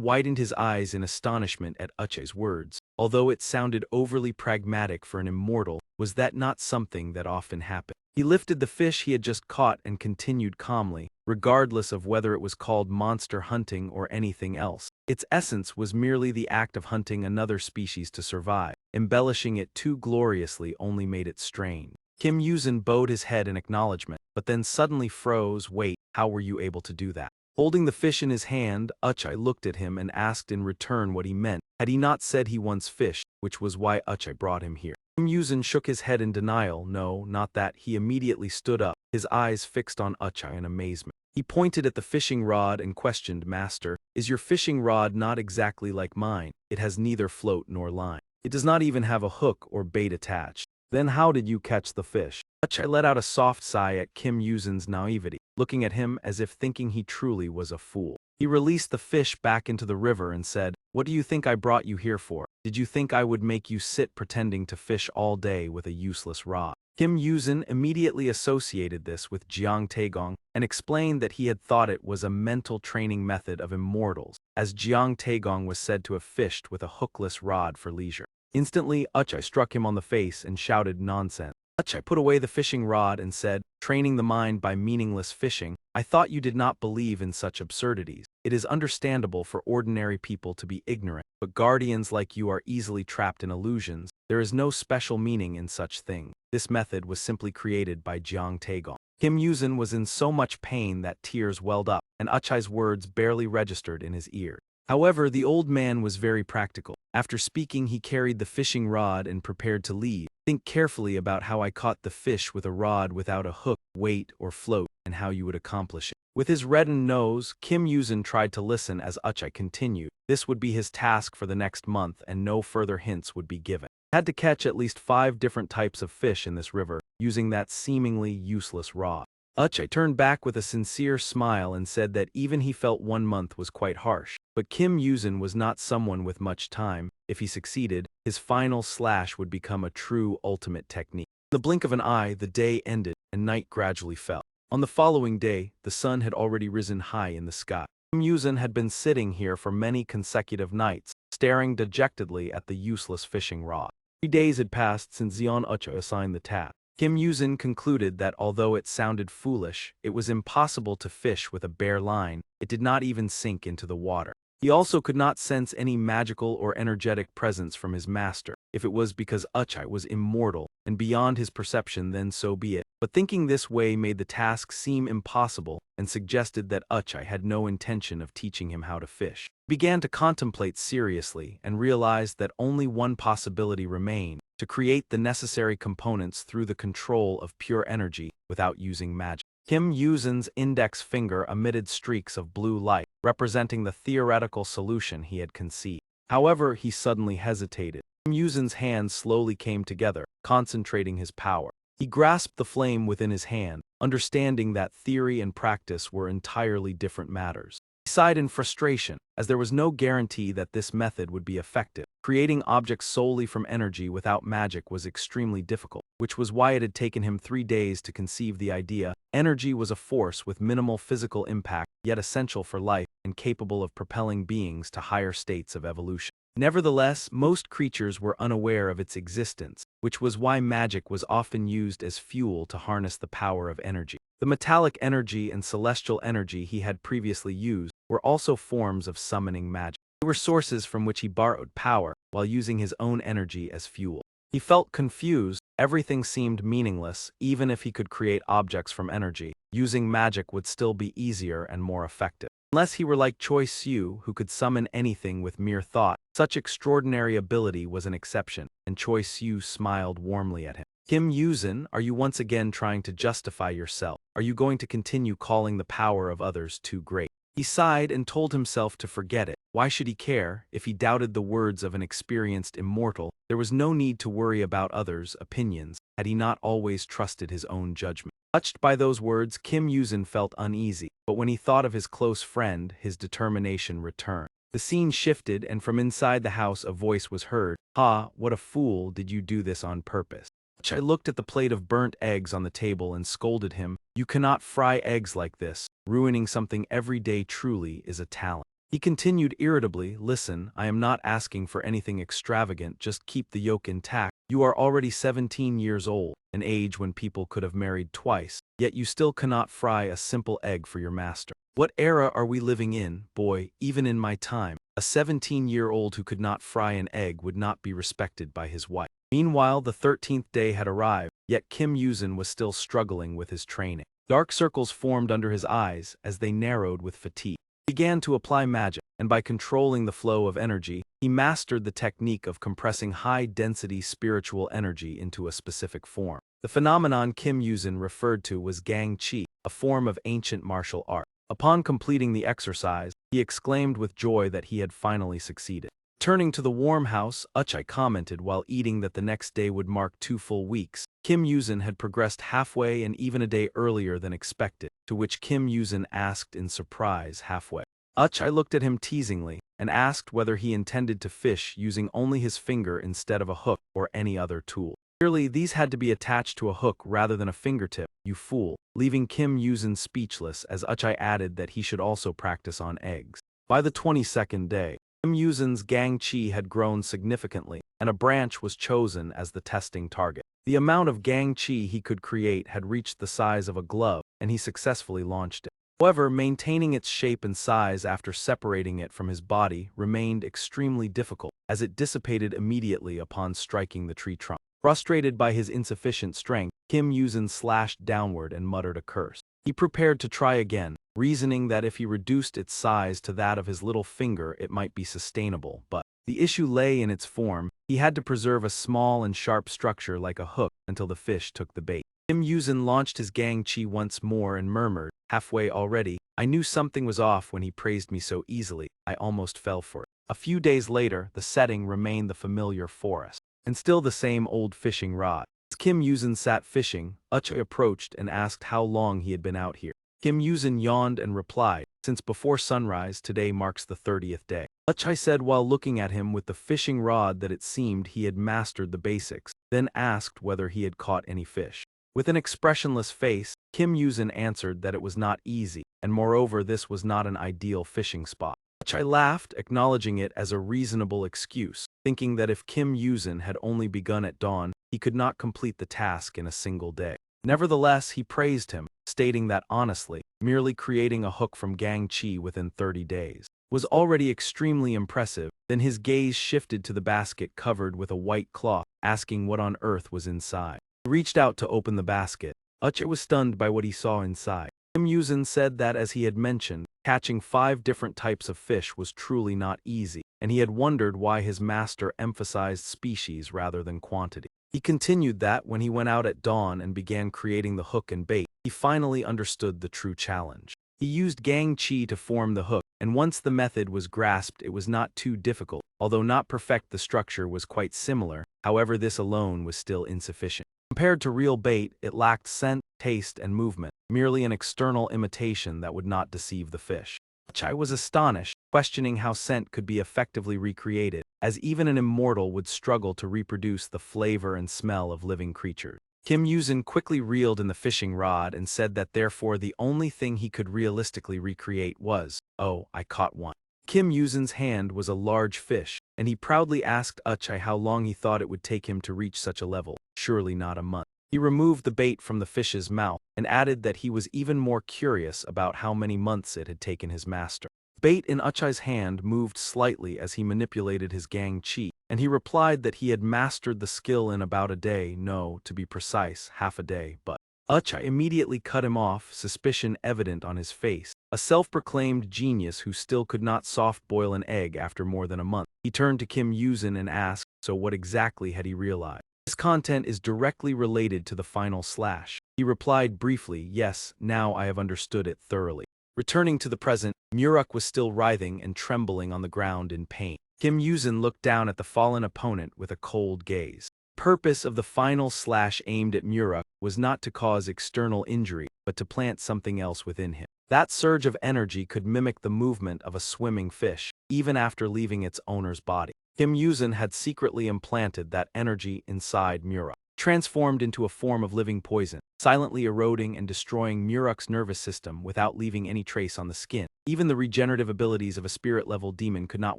widened his eyes in astonishment at Uche's words. Although it sounded overly pragmatic for an immortal, was that not something that often happened? He lifted the fish he had just caught and continued calmly, regardless of whether it was called monster hunting or anything else. Its essence was merely the act of hunting another species to survive. Embellishing it too gloriously only made it strange. Kim Yuzin bowed his head in acknowledgement, but then suddenly froze. Wait, how were you able to do that? Holding the fish in his hand, Uche looked at him and asked in return what he meant. Had he not said he once fished, which was why Uche brought him here? Kim Yuzin shook his head in denial. No, not that. He immediately stood up, his eyes fixed on Uche in amazement. He pointed at the fishing rod and questioned, Master, is your fishing rod not exactly like mine? It has neither float nor line. It does not even have a hook or bait attached. Then how did you catch the fish? Uche let out a soft sigh at Kim Yuzin's naivety, looking at him as if thinking he truly was a fool. He released the fish back into the river and said, What do you think I brought you here for? Did you think I would make you sit pretending to fish all day with a useless rod? Kim Yuzin immediately associated this with Jiang Taegong and explained that he had thought it was a mental training method of immortals, as Jiang Taegong was said to have fished with a hookless rod for leisure. Instantly, Uche struck him on the face and shouted nonsense. Uche put away the fishing rod and said, training the mind by meaningless fishing, I thought you did not believe in such absurdities. It is understandable for ordinary people to be ignorant, but guardians like you are easily trapped in illusions. There is no special meaning in such things. This method was simply created by Jiang Taegong. Kim Yuzin was in so much pain that tears welled up, and Uche's words barely registered in his ear. However, the old man was very practical. After speaking, he carried the fishing rod and prepared to leave. Think carefully about how I caught the fish with a rod without a hook, weight, or float, and how you would accomplish it. With his reddened nose, Kim Yuzin tried to listen as Uche continued. This would be his task for the next month, and no further hints would be given. He had to catch at least 5 different types of fish in this river, using that seemingly useless rod. Uche turned back with a sincere smile and said that even he felt 1 month was quite harsh. But Kim Yuzin was not someone with much time. If he succeeded, his final slash would become a true ultimate technique. In the blink of an eye, the day ended, and night gradually fell. On the following day, the sun had already risen high in the sky. Kim Yuzin had been sitting here for many consecutive nights, staring dejectedly at the useless fishing rod. 3 days had passed since Xian Uche assigned the task. Kim Yuzin concluded that although it sounded foolish, it was impossible to fish with a bare line. It did not even sink into the water. He also could not sense any magical or energetic presence from his master. If it was because Uche was immortal and beyond his perception, then so be it. But thinking this way made the task seem impossible and suggested that Uche had no intention of teaching him how to fish. He began to contemplate seriously and realized that only one possibility remained: to create the necessary components through the control of pure energy without using magic. Kim Yuzin's index finger emitted streaks of blue light, representing the theoretical solution he had conceived. However, he suddenly hesitated. Kim Yuzin's hands slowly came together, concentrating his power. He grasped the flame within his hand, understanding that theory and practice were entirely different matters. He sighed in frustration, as there was no guarantee that this method would be effective. Creating objects solely from energy without magic was extremely difficult, which was why it had taken him 3 days to conceive the idea. Energy was a force with minimal physical impact, yet essential for life and capable of propelling beings to higher states of evolution. Nevertheless, most creatures were unaware of its existence, which was why magic was often used as fuel to harness the power of energy. The metallic energy and celestial energy he had previously used were also forms of summoning magic. They were sources from which he borrowed power while using his own energy as fuel. He felt confused. Everything seemed meaningless. Even if he could create objects from energy, using magic would still be easier and more effective. Unless he were like Choi Siu, who could summon anything with mere thought. Such extraordinary ability was an exception, and Choi Siu smiled warmly at him. Kim Yuzin, are you once again trying to justify yourself? Are you going to continue calling the power of others too great? He sighed and told himself to forget it. Why should he care? If he doubted the words of an experienced immortal, there was no need to worry about others' opinions. Had he not always trusted his own judgment? Touched by those words, Kim Yuzin felt uneasy, but when he thought of his close friend, his determination returned. The scene shifted, and from inside the house a voice was heard. "Ha, what a fool, did you do this on purpose?" I looked at the plate of burnt eggs on the table and scolded him. "You cannot fry eggs like this. Ruining something every day truly is a talent." He continued irritably, "Listen, I am not asking for anything extravagant, just keep the yolk intact. You are already 17 years old, an age when people could have married twice, yet you still cannot fry a simple egg for your master. What era are we living in, boy? Even in my time, a 17-year-old who could not fry an egg would not be respected by his wife." Meanwhile, the 13th day had arrived, yet Kim Yuzin was still struggling with his training. Dark circles formed under his eyes as they narrowed with fatigue. He began to apply magic, and by controlling the flow of energy, he mastered the technique of compressing high-density spiritual energy into a specific form. The phenomenon Kim Yuzin referred to was Gang Chi, a form of ancient martial art. Upon completing the exercise, he exclaimed with joy that he had finally succeeded. Turning to the warm house, Uchai commented while eating that the next day would mark 2 full weeks. Kim Yuzin had progressed halfway and even a day earlier than expected, to which Kim Yuzin asked in surprise, "Halfway?" Uchai looked at him teasingly and asked whether he intended to fish using only his finger instead of a hook or any other tool. Clearly, these had to be attached to a hook rather than a fingertip, "You fool," leaving Kim Yuzin speechless as Uchai added that he should also practice on eggs. By the 22nd day, Kim Yuzin's Gang Chi had grown significantly, and a branch was chosen as the testing target. The amount of Gang Chi he could create had reached the size of a glove, and he successfully launched it. However, maintaining its shape and size after separating it from his body remained extremely difficult, as it dissipated immediately upon striking the tree trunk. Frustrated by his insufficient strength, Kim Yuzin slashed downward and muttered a curse. He prepared to try again, reasoning that if he reduced its size to that of his little finger it might be sustainable, but the issue lay in its form. He had to preserve a small and sharp structure like a hook until the fish took the bait. Kim Yuzin launched his Gang Chi once more and murmured, "Halfway already? I knew something was off when he praised me so easily, I almost fell for it." A few days later, the setting remained the familiar forest, and still the same old fishing rod. As Kim Yuzin sat fishing, Uchai approached and asked how long he had been out here. Kim Yuzin yawned and replied, "Since before sunrise, today marks the 30th day." Uchai said while looking at him with the fishing rod that it seemed he had mastered the basics, then asked whether he had caught any fish. With an expressionless face, Kim Yuzin answered that it was not easy, and moreover this was not an ideal fishing spot. Uchai laughed, acknowledging it as a reasonable excuse, thinking that if Kim Yuzin had only begun at dawn, he could not complete the task in a single day. Nevertheless, he praised him, stating that honestly, merely creating a hook from Gang Chi within 30 days was already extremely impressive. Then his gaze shifted to the basket covered with a white cloth, asking what on earth was inside. He reached out to open the basket. Uchai was stunned by what he saw inside. Kim Yuzin said that, as he had mentioned, catching 5 different types of fish was truly not easy, and he had wondered why his master emphasized species rather than quantity. He continued that when he went out at dawn and began creating the hook and bait, he finally understood the true challenge. He used Gang Chi to form the hook, and once the method was grasped it was not too difficult. Although not perfect, the structure was quite similar, however this alone was still insufficient. Compared to real bait, it lacked scent, taste, and movement, merely an external imitation that would not deceive the fish. Uchai was astonished, questioning how scent could be effectively recreated, as even an immortal would struggle to reproduce the flavor and smell of living creatures. Kim Yuzin quickly reeled in the fishing rod and said that therefore the only thing he could realistically recreate was, "Oh, I caught one." Kim Yuzin's hand was a large fish, and he proudly asked Uchai how long he thought it would take him to reach such a level. Surely not a month. He removed the bait from the fish's mouth and added that he was even more curious about how many months it had taken his master. Bait in Uchai's hand moved slightly as he manipulated his Gang Chi, and he replied that he had mastered the skill in about a day, no, to be precise, half a day, but Uchai immediately cut him off, suspicion evident on his face. A self-proclaimed genius who still could not soft-boil an egg after more than a month. He turned to Kim Yuzin and asked, so what exactly had he realized? This content is directly related to the final slash. He replied briefly, yes, now I have understood it thoroughly. Returning to the present, Muruk was still writhing and trembling on the ground in pain. Kim Yuzin looked down at the fallen opponent with a cold gaze. The purpose of the final slash aimed at Muruk was not to cause external injury, but to plant something else within him. That surge of energy could mimic the movement of a swimming fish, even after leaving its owner's body. Kim Yuzin had secretly implanted that energy inside Muruk, transformed into a form of living poison, silently eroding and destroying Muruk's nervous system without leaving any trace on the skin. Even the regenerative abilities of a spirit-level demon could not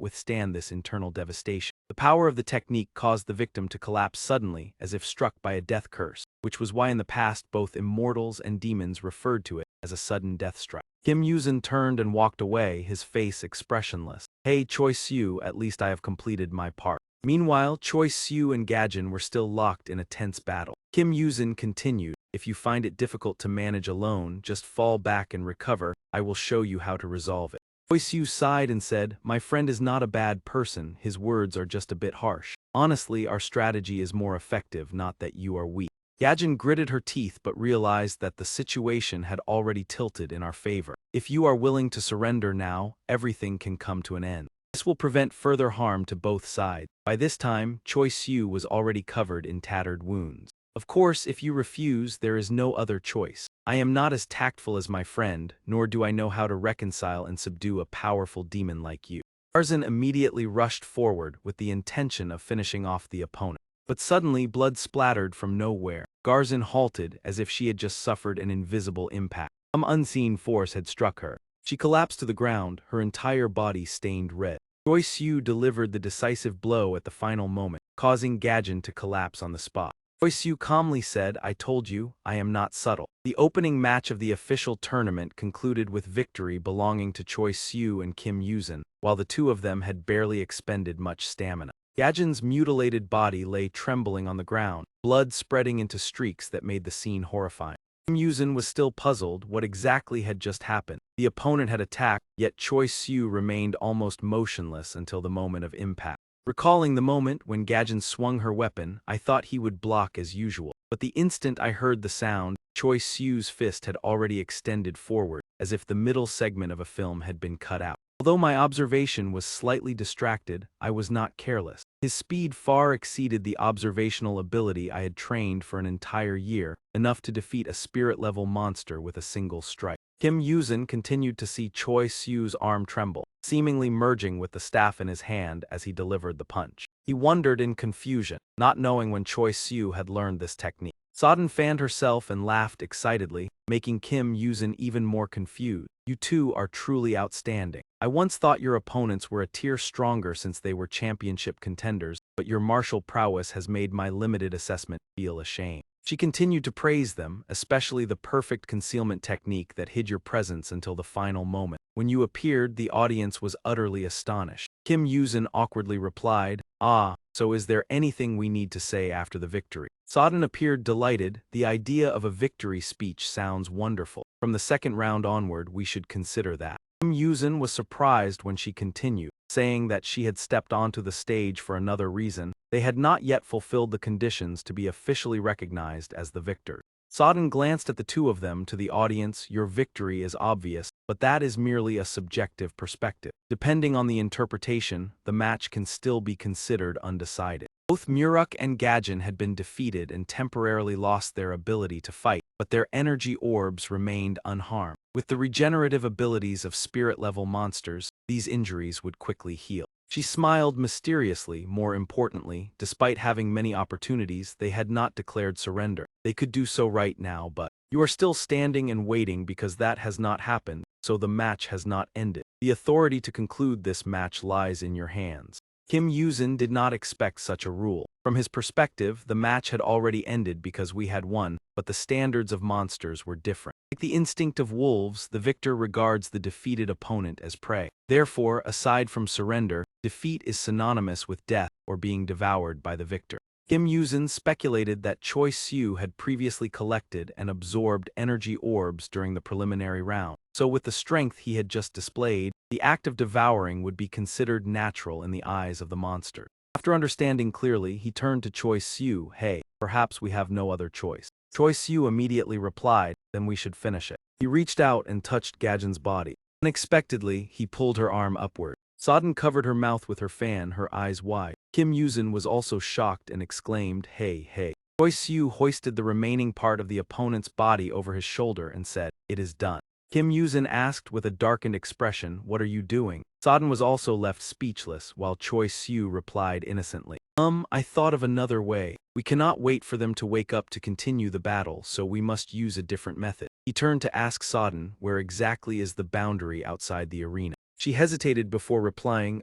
withstand this internal devastation. The power of the technique caused the victim to collapse suddenly, as if struck by a death curse, which was why in the past both immortals and demons referred to it as a sudden death strike. Kim Yuzin turned and walked away, his face expressionless. "Hey, Choi Siu, at least I have completed my part." Meanwhile, Choi Siu and Gajin were still locked in a tense battle. Kim Yuzin continued, "If you find it difficult to manage alone, just fall back and recover. I will show you how to resolve it." Choi Siu sighed and said, "My friend is not a bad person, his words are just a bit harsh. Honestly, our strategy is more effective, not that you are weak." Gajin gritted her teeth but realized that the situation had already tilted in our favor. "If you are willing to surrender now, everything can come to an end. This will prevent further harm to both sides." By this time, Choi Siu was already covered in tattered wounds. "Of course, if you refuse, there is no other choice. I am not as tactful as my friend, nor do I know how to reconcile and subdue a powerful demon like you." Tarzan immediately rushed forward with the intention of finishing off the opponent. But suddenly blood splattered from nowhere. Garzin halted as if she had just suffered an invisible impact. Some unseen force had struck her. She collapsed to the ground, her entire body stained red. Choi Siu delivered the decisive blow at the final moment, causing Gajin to collapse on the spot. Choi Siu calmly said, "I told you, I am not subtle." The opening match of the official tournament concluded with victory belonging to Choi Siu and Kim Yuzin, while the two of them had barely expended much stamina. Gajin's mutilated body lay trembling on the ground, blood spreading into streaks that made the scene horrifying. Kim Yuzin was still puzzled what exactly had just happened. The opponent had attacked, yet Choi Siu remained almost motionless until the moment of impact. Recalling the moment when Gajin swung her weapon, I thought he would block as usual. But the instant I heard the sound, Choi Siu's fist had already extended forward, as if the middle segment of a film had been cut out. Although my observation was slightly distracted, I was not careless. His speed far exceeded the observational ability I had trained for an entire year, enough to defeat a spirit-level monster with a single strike. Kim Yuzin continued to see Choi Siu's arm tremble, seemingly merging with the staff in his hand as he delivered the punch. He wondered in confusion, not knowing when Choi Siu had learned this technique. Sodden fanned herself and laughed excitedly, making Kim Yuzin even more confused. "You two are truly outstanding. I once thought your opponents were a tier stronger since they were championship contenders, but your martial prowess has made my limited assessment feel ashamed." She continued to praise them, especially the perfect concealment technique that hid your presence until the final moment. When you appeared, the audience was utterly astonished. Kim Yuzin awkwardly replied, "Ah, so is there anything we need to say after the victory?" Sodden appeared delighted. "The idea of a victory speech sounds wonderful. From the second round onward, we should consider that." Kim Yuzin was surprised when she continued, saying that she had stepped onto the stage for another reason. They had not yet fulfilled the conditions to be officially recognized as the victor. Sodden glanced at the two of them. "To the audience, your victory is obvious, but that is merely a subjective perspective. Depending on the interpretation, the match can still be considered undecided." Both Muruk and Gajin had been defeated and temporarily lost their ability to fight, but their energy orbs remained unharmed. With the regenerative abilities of spirit-level monsters, these injuries would quickly heal. She smiled mysteriously. More importantly, despite having many opportunities, they had not declared surrender. They could do so right now, but you are still standing and waiting because that has not happened, so the match has not ended. The authority to conclude this match lies in your hands. Kim Yuzin did not expect such a rule. From his perspective, the match had already ended because we had won, but the standards of monsters were different. Like the instinct of wolves, the victor regards the defeated opponent as prey. Therefore, aside from surrender, defeat is synonymous with death or being devoured by the victor. Kim Yuzin speculated that Choi Siu had previously collected and absorbed energy orbs during the preliminary round, so with the strength he had just displayed, the act of devouring would be considered natural in the eyes of the monster. After understanding clearly, he turned to Choi Siu. "Hey, perhaps we have no other choice." Choi Siu immediately replied, "Then we should finish it." He reached out and touched Gajin's body. Unexpectedly, he pulled her arm upward. Sodden covered her mouth with her fan, her eyes wide. Kim Yuzin was also shocked and exclaimed, "Hey, hey." Choi Soo hoisted the remaining part of the opponent's body over his shoulder and said, "It is done." Kim Yuzin asked with a darkened expression, "What are you doing?" Sodden was also left speechless, while Choi Soo replied innocently, I thought of another way. We cannot wait for them to wake up to continue the battle, so we must use a different method." He turned to ask Sodden, "Where exactly is the boundary outside the arena?" She hesitated before replying,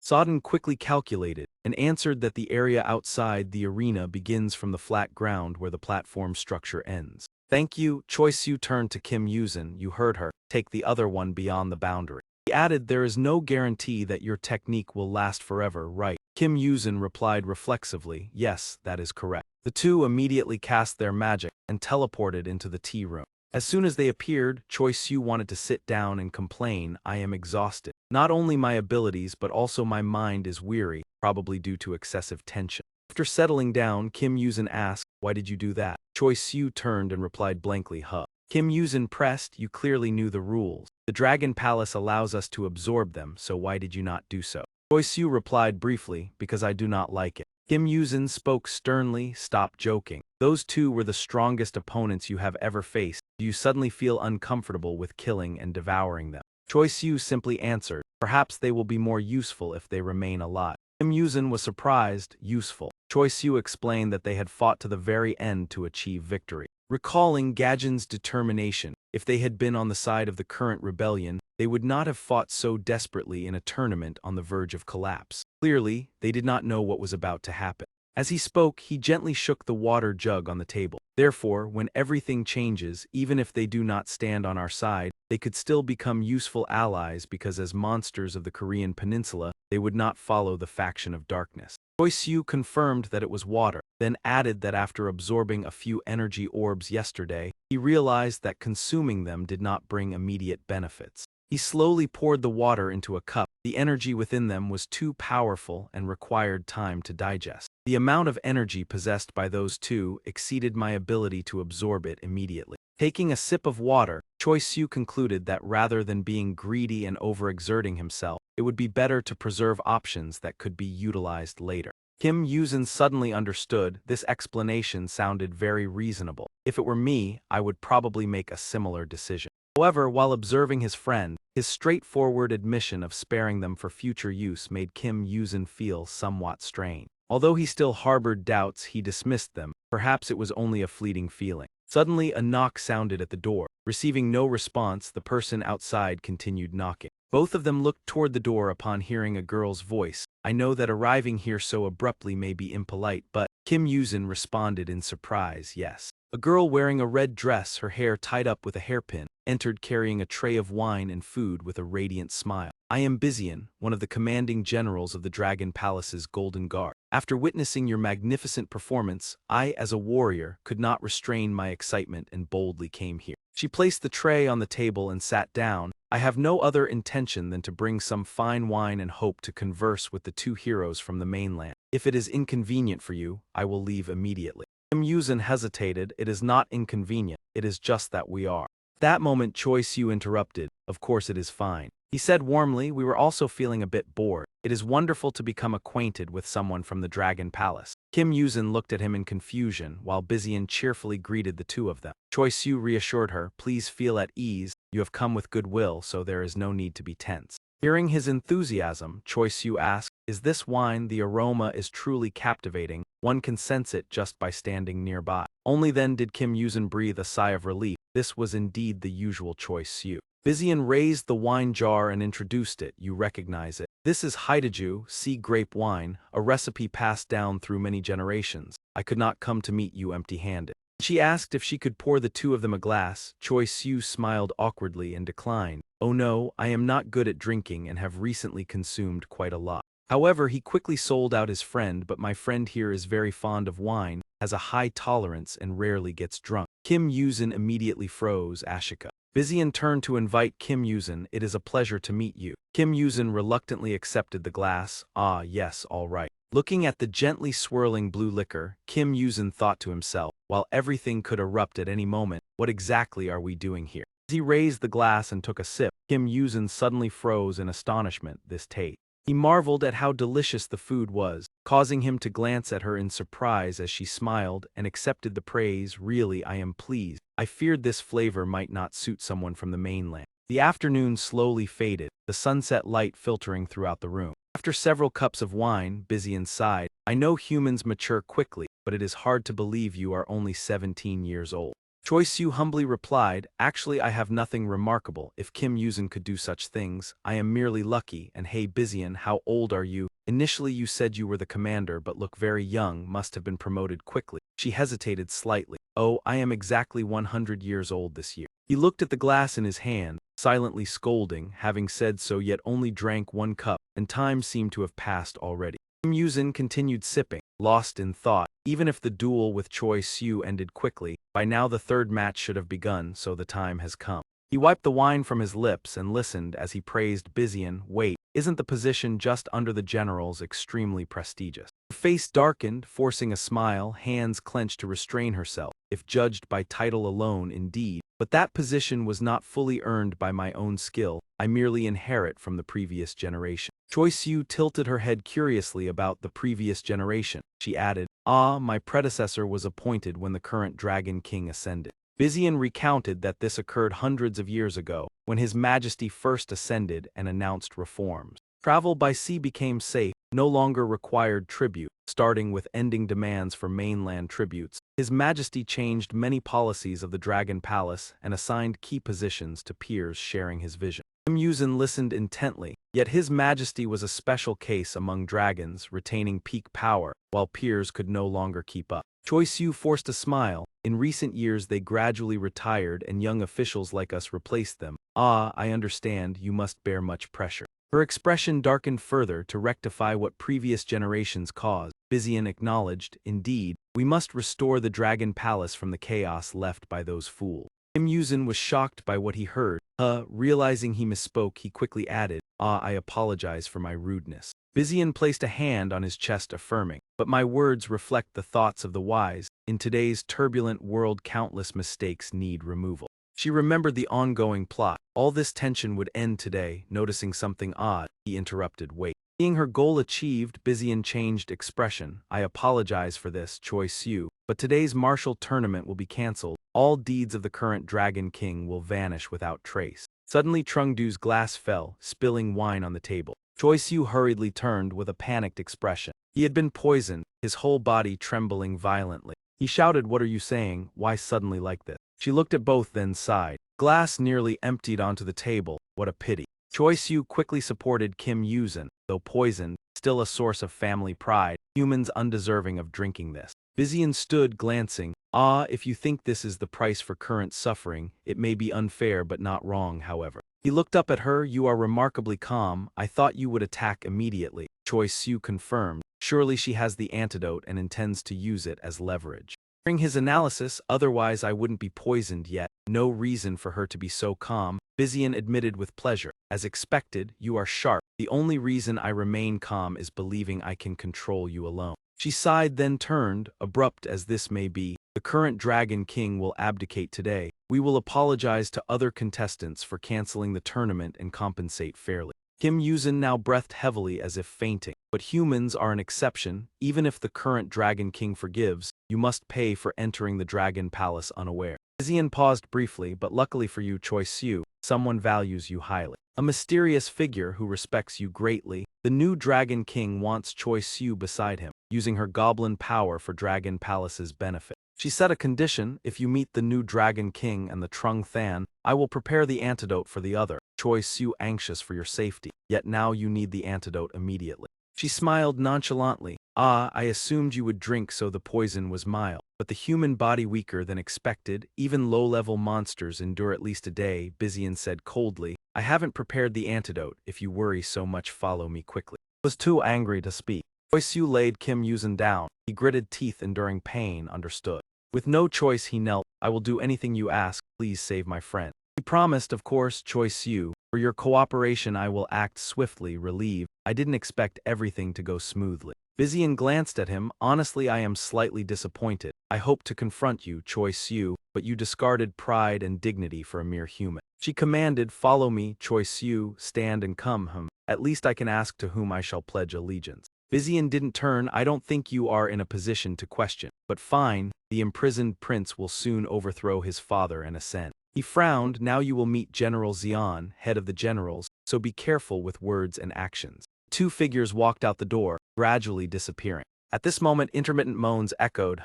Sodden quickly calculated, and answered that the area outside the arena begins from the flat ground where the platform structure ends. "Thank you." Choi Soo turned to Kim Yuzin. "You heard her. Take the other one beyond the boundary." He added, "There is no guarantee that your technique will last forever, right?" Kim Yuzin replied reflexively, "Yes, that is correct." The two immediately cast their magic and teleported into the tea room. As soon as they appeared, Choi Soo wanted to sit down and complain, "I am exhausted. Not only my abilities but also my mind is weary, probably due to excessive tension." After settling down, Kim Yuzin asked, "Why did you do that?" Choi Soo turned and replied blankly, "Huh." Kim Yuzin pressed, "You clearly knew the rules. The Dragon Palace allows us to absorb them, so why did you not do so?" Choi Soo replied briefly, "Because I do not like it." Kim Yuzin spoke sternly, "Stop joking. Those two were the strongest opponents you have ever faced. Do you suddenly feel uncomfortable with killing and devouring them?" Choi Soo simply answered, "Perhaps they will be more useful if they remain alive." Kim Yuzin was surprised. "Useful?" Choi Soo explained that they had fought to the very end to achieve victory. Recalling Gajin's determination, if they had been on the side of the current rebellion, they would not have fought so desperately in a tournament on the verge of collapse. Clearly, they did not know what was about to happen. As he spoke, he gently shook the water jug on the table. "Therefore, when everything changes, even if they do not stand on our side, they could still become useful allies because as monsters of the Korean peninsula, they would not follow the faction of darkness." Choi Soo confirmed that it was water, then added that after absorbing a few energy orbs yesterday, he realized that consuming them did not bring immediate benefits. He slowly poured the water into a cup. The energy within them was too powerful and required time to digest. The amount of energy possessed by those two exceeded my ability to absorb it immediately. Taking a sip of water, Choi Soo concluded that rather than being greedy and overexerting himself, it would be better to preserve options that could be utilized later. Kim Yuzin suddenly understood. This explanation sounded very reasonable. If it were me, I would probably make a similar decision. However, while observing his friend, his straightforward admission of sparing them for future use made Kim Yuzin feel somewhat strained. Although he still harbored doubts, he dismissed them. Perhaps it was only a fleeting feeling. Suddenly, a knock sounded at the door. Receiving no response, the person outside continued knocking. Both of them looked toward the door upon hearing a girl's voice. "I know that arriving here so abruptly may be impolite, but..." Kim Yuzin responded in surprise, "Yes." A girl wearing a red dress, her hair tied up with a hairpin, entered carrying a tray of wine and food with a radiant smile. "I am Bizian, one of the commanding generals of the Dragon Palace's Golden Guard. After witnessing your magnificent performance, I, as a warrior, could not restrain my excitement and boldly came here." She placed the tray on the table and sat down. "I have no other intention than to bring some fine wine and hope to converse with the two heroes from the mainland. If it is inconvenient for you, I will leave immediately." Kim Yuzin hesitated. "It is not inconvenient, it is just that we are." At that moment Choi Soo interrupted, "Of course it is fine." He said warmly, "We were also feeling a bit bored. It is wonderful to become acquainted with someone from the Dragon Palace." Kim Yuzin looked at him in confusion, while Bizian cheerfully greeted the two of them. Choi Soo reassured her, "Please feel at ease, you have come with goodwill, so there is no need to be tense." Hearing his enthusiasm, Choi Soo asked, "Is this wine? The aroma is truly captivating. One can sense it just by standing nearby." Only then did Kim Yuzin breathe a sigh of relief. This was indeed the usual Choi Soo. Bizian raised the wine jar and introduced it. "You recognize it. This is Haidaju, sea grape wine, a recipe passed down through many generations. I could not come to meet you empty-handed." She asked if she could pour the two of them a glass. Choi Soo smiled awkwardly and declined. "Oh no, I am not good at drinking and have recently consumed quite a lot." However, he quickly sold out his friend, "But my friend here is very fond of wine, has a high tolerance and rarely gets drunk." Kim Yuzin immediately froze. Ashika. Bizian turned to invite Kim Yuzin. "It is a pleasure to meet you." Kim Yuzin reluctantly accepted the glass. "Ah, yes, all right." Looking at the gently swirling blue liquor, Kim Yuzin thought to himself, "While everything could erupt at any moment, what exactly are we doing here?" As he raised the glass and took a sip, Kim Yuzin suddenly froze in astonishment. This taste. He marveled at how delicious the food was, causing him to glance at her in surprise as she smiled and accepted the praise. Really, I am pleased. I feared this flavor might not suit someone from the mainland. The afternoon slowly faded, the sunset light filtering throughout the room. After several cups of wine, Bizian sighed. I know humans mature quickly, but it is hard to believe you are only 17 years old. Choi Siu humbly replied, actually I have nothing remarkable. If Kim Yuzin could do such things, I am merely lucky. And hey Bizian, how old are you? Initially you said you were the commander but look very young, must have been promoted quickly. She hesitated slightly. Oh, I am exactly 100 years old this year. He looked at the glass in his hand, silently scolding, having said so yet only drank one cup, and time seemed to have passed already. Kim Yuzin continued sipping, lost in thought. Even if the duel with Choi Siu ended quickly, by now the third match should have begun, so the time has come. He wiped the wine from his lips and listened as he praised Bizian. Wait, isn't the position just under the generals extremely prestigious? Her face darkened, forcing a smile, hands clenched to restrain herself. If judged by title alone, indeed, but that position was not fully earned by my own skill, I merely inherit from the previous generation. Choi Siu tilted her head curiously about the previous generation. She added, ah, my predecessor was appointed when the current Dragon King ascended. Bizian recounted that this occurred hundreds of years ago, when His Majesty first ascended and announced reforms. Travel by sea became safe, no longer required tribute, starting with ending demands for mainland tributes. His Majesty changed many policies of the Dragon Palace and assigned key positions to peers sharing his vision. Kim Yuzin listened intently, yet His Majesty was a special case among dragons, retaining peak power, while peers could no longer keep up. Choi Siu forced a smile. In recent years they gradually retired and young officials like us replaced them. Ah, I understand, you must bear much pressure. Her expression darkened further to rectify what previous generations caused. Bizian acknowledged, indeed, we must restore the Dragon Palace from the chaos left by those fools. Kim Yuzin was shocked by what he heard. Realizing he misspoke, he quickly added, ah, I apologize for my rudeness. Bizian placed a hand on his chest affirming, but my words reflect the thoughts of the wise. In today's turbulent world, countless mistakes need removal. She remembered the ongoing plot. All this tension would end today. Noticing something odd, he interrupted, wait. Seeing her goal achieved, Bizian changed expression. I apologize for this, Choi Siu, but today's martial tournament will be cancelled. All deeds of the current Dragon King will vanish without trace. Suddenly Trungdu's glass fell, spilling wine on the table. Choi Siu hurriedly turned with a panicked expression. He had been poisoned, his whole body trembling violently. He shouted, what are you saying? Why suddenly like this? She looked at both then sighed. Glass nearly emptied onto the table. What a pity. Choi Siu quickly supported Kim Yuzin. Though poisoned, still a source of family pride, humans undeserving of drinking this. Bizian stood glancing. Ah, if you think this is the price for current suffering, it may be unfair but not wrong, however. He looked up at her. You are remarkably calm. I thought you would attack immediately. Choi Siu confirmed. Surely she has the antidote and intends to use it as leverage. During his analysis, otherwise I wouldn't be poisoned yet. No reason for her to be so calm. Bizian admitted with pleasure. As expected, you are sharp. The only reason I remain calm is believing I can control you alone. She sighed, then turned, abrupt as this may be. The current Dragon King will abdicate today. We will apologize to other contestants for canceling the tournament and compensate fairly. Kim Yuzin now breathed heavily as if fainting. But humans are an exception. Even if the current Dragon King forgives, you must pay for entering the Dragon Palace unaware. Bizian paused briefly, but luckily for you, Choi Siu, someone values you highly. A mysterious figure who respects you greatly. The new Dragon King wants Choi Siu beside him, using her goblin power for Dragon Palace's benefit. She set a condition, if you meet the new Dragon King and the Trung Than, I will prepare the antidote for the other. Choi Siu anxious for your safety, yet now you need the antidote immediately. She smiled nonchalantly. Ah, I assumed you would drink so the poison was mild. But the human body weaker than expected, even low-level monsters endure at least a day, Bizian said coldly. I haven't prepared the antidote. If you worry so much, follow me quickly. I was too angry to speak. Choi Siu laid Kim Yuzin down. He gritted teeth, enduring pain, understood. With no choice he knelt. I will do anything you ask, please save my friend. He promised, of course, Choi Siu, For your cooperation I will act swiftly, relieved. I didn't expect everything to go smoothly. Vizian glanced at him. Honestly, I am slightly disappointed. I hoped to confront you, Choi Siu, but you discarded pride and dignity for a mere human. She commanded, follow me, Choi Siu, stand and come, At least I can ask to whom I shall pledge allegiance. Vizian didn't turn. I don't think you are in a position to question. But fine, the imprisoned prince will soon overthrow his father and ascend. He frowned. Now you will meet General Xian, head of the generals, so be careful with words and actions. Two figures walked out the door, gradually disappearing. At this moment intermittent moans echoed,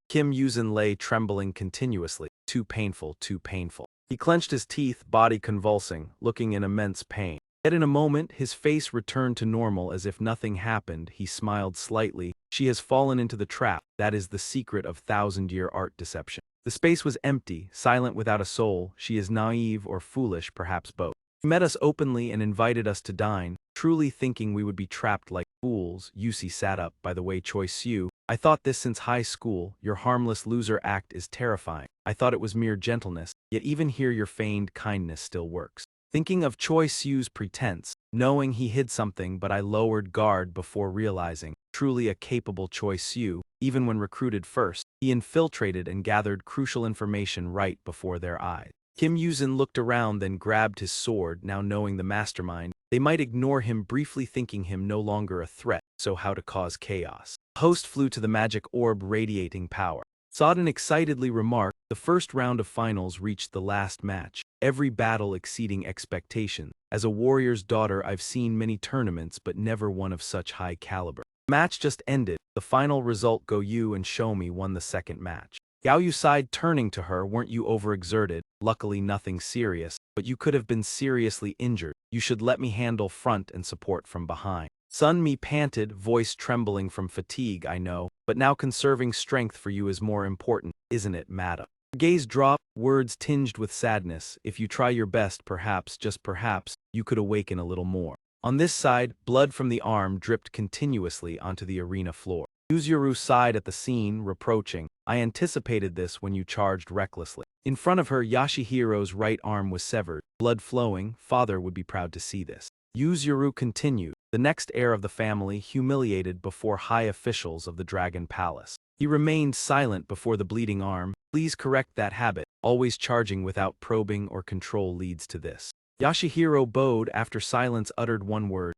Kim Yuzin lay trembling continuously. Too painful, too painful. He clenched his teeth, body convulsing, looking in immense pain. Yet in a moment, his face returned to normal as if nothing happened. He smiled slightly. She has fallen into the trap. That is the secret of thousand-year art deception. The space was empty, silent without a soul. She is naive or foolish, perhaps both. He met us openly and invited us to dine, truly thinking we would be trapped like fools. Yusi sat up. By the way, Choi Siu, I thought this since high school. Your harmless loser act is terrifying. I thought it was mere gentleness, yet even here your feigned kindness still works. Thinking of Choi Siu's pretense, knowing he hid something, but I lowered guard before realizing, truly a capable Choi Siu, even when recruited first, he infiltrated and gathered crucial information right before their eyes. Kim Yuzin looked around, then grabbed his sword. Now knowing the mastermind, they might ignore him briefly, thinking him no longer a threat, so how to cause chaos. The host flew to the magic orb radiating power. Sodden excitedly remarked, the first round of finals reached the last match, every battle exceeding expectations. As a warrior's daughter I've seen many tournaments but never one of such high caliber. The match just ended, the final result Go Yu and Show Me won the second match. Gao Yu sighed, turning to her, weren't you overexerted? Luckily nothing serious, but you could have been seriously injured. You should let me handle front and support from behind. Sun Mi panted, voice trembling from fatigue. I know, but now conserving strength for you is more important, isn't it, madam? Her gaze dropped, words tinged with sadness. If you try your best, perhaps, just perhaps, you could awaken a little more. On this side, blood from the arm dripped continuously onto the arena floor. Yuzuru sighed at the scene, reproaching, I anticipated this when you charged recklessly. In front of her, Yashihiro's right arm was severed, blood flowing. Father would be proud to see this. Yuzuru continued, the next heir of the family, humiliated before high officials of the Dragon Palace. He remained silent before the bleeding arm. Please correct that habit. Always charging without probing or control leads to this. Yashihiro bowed. After silence uttered one word,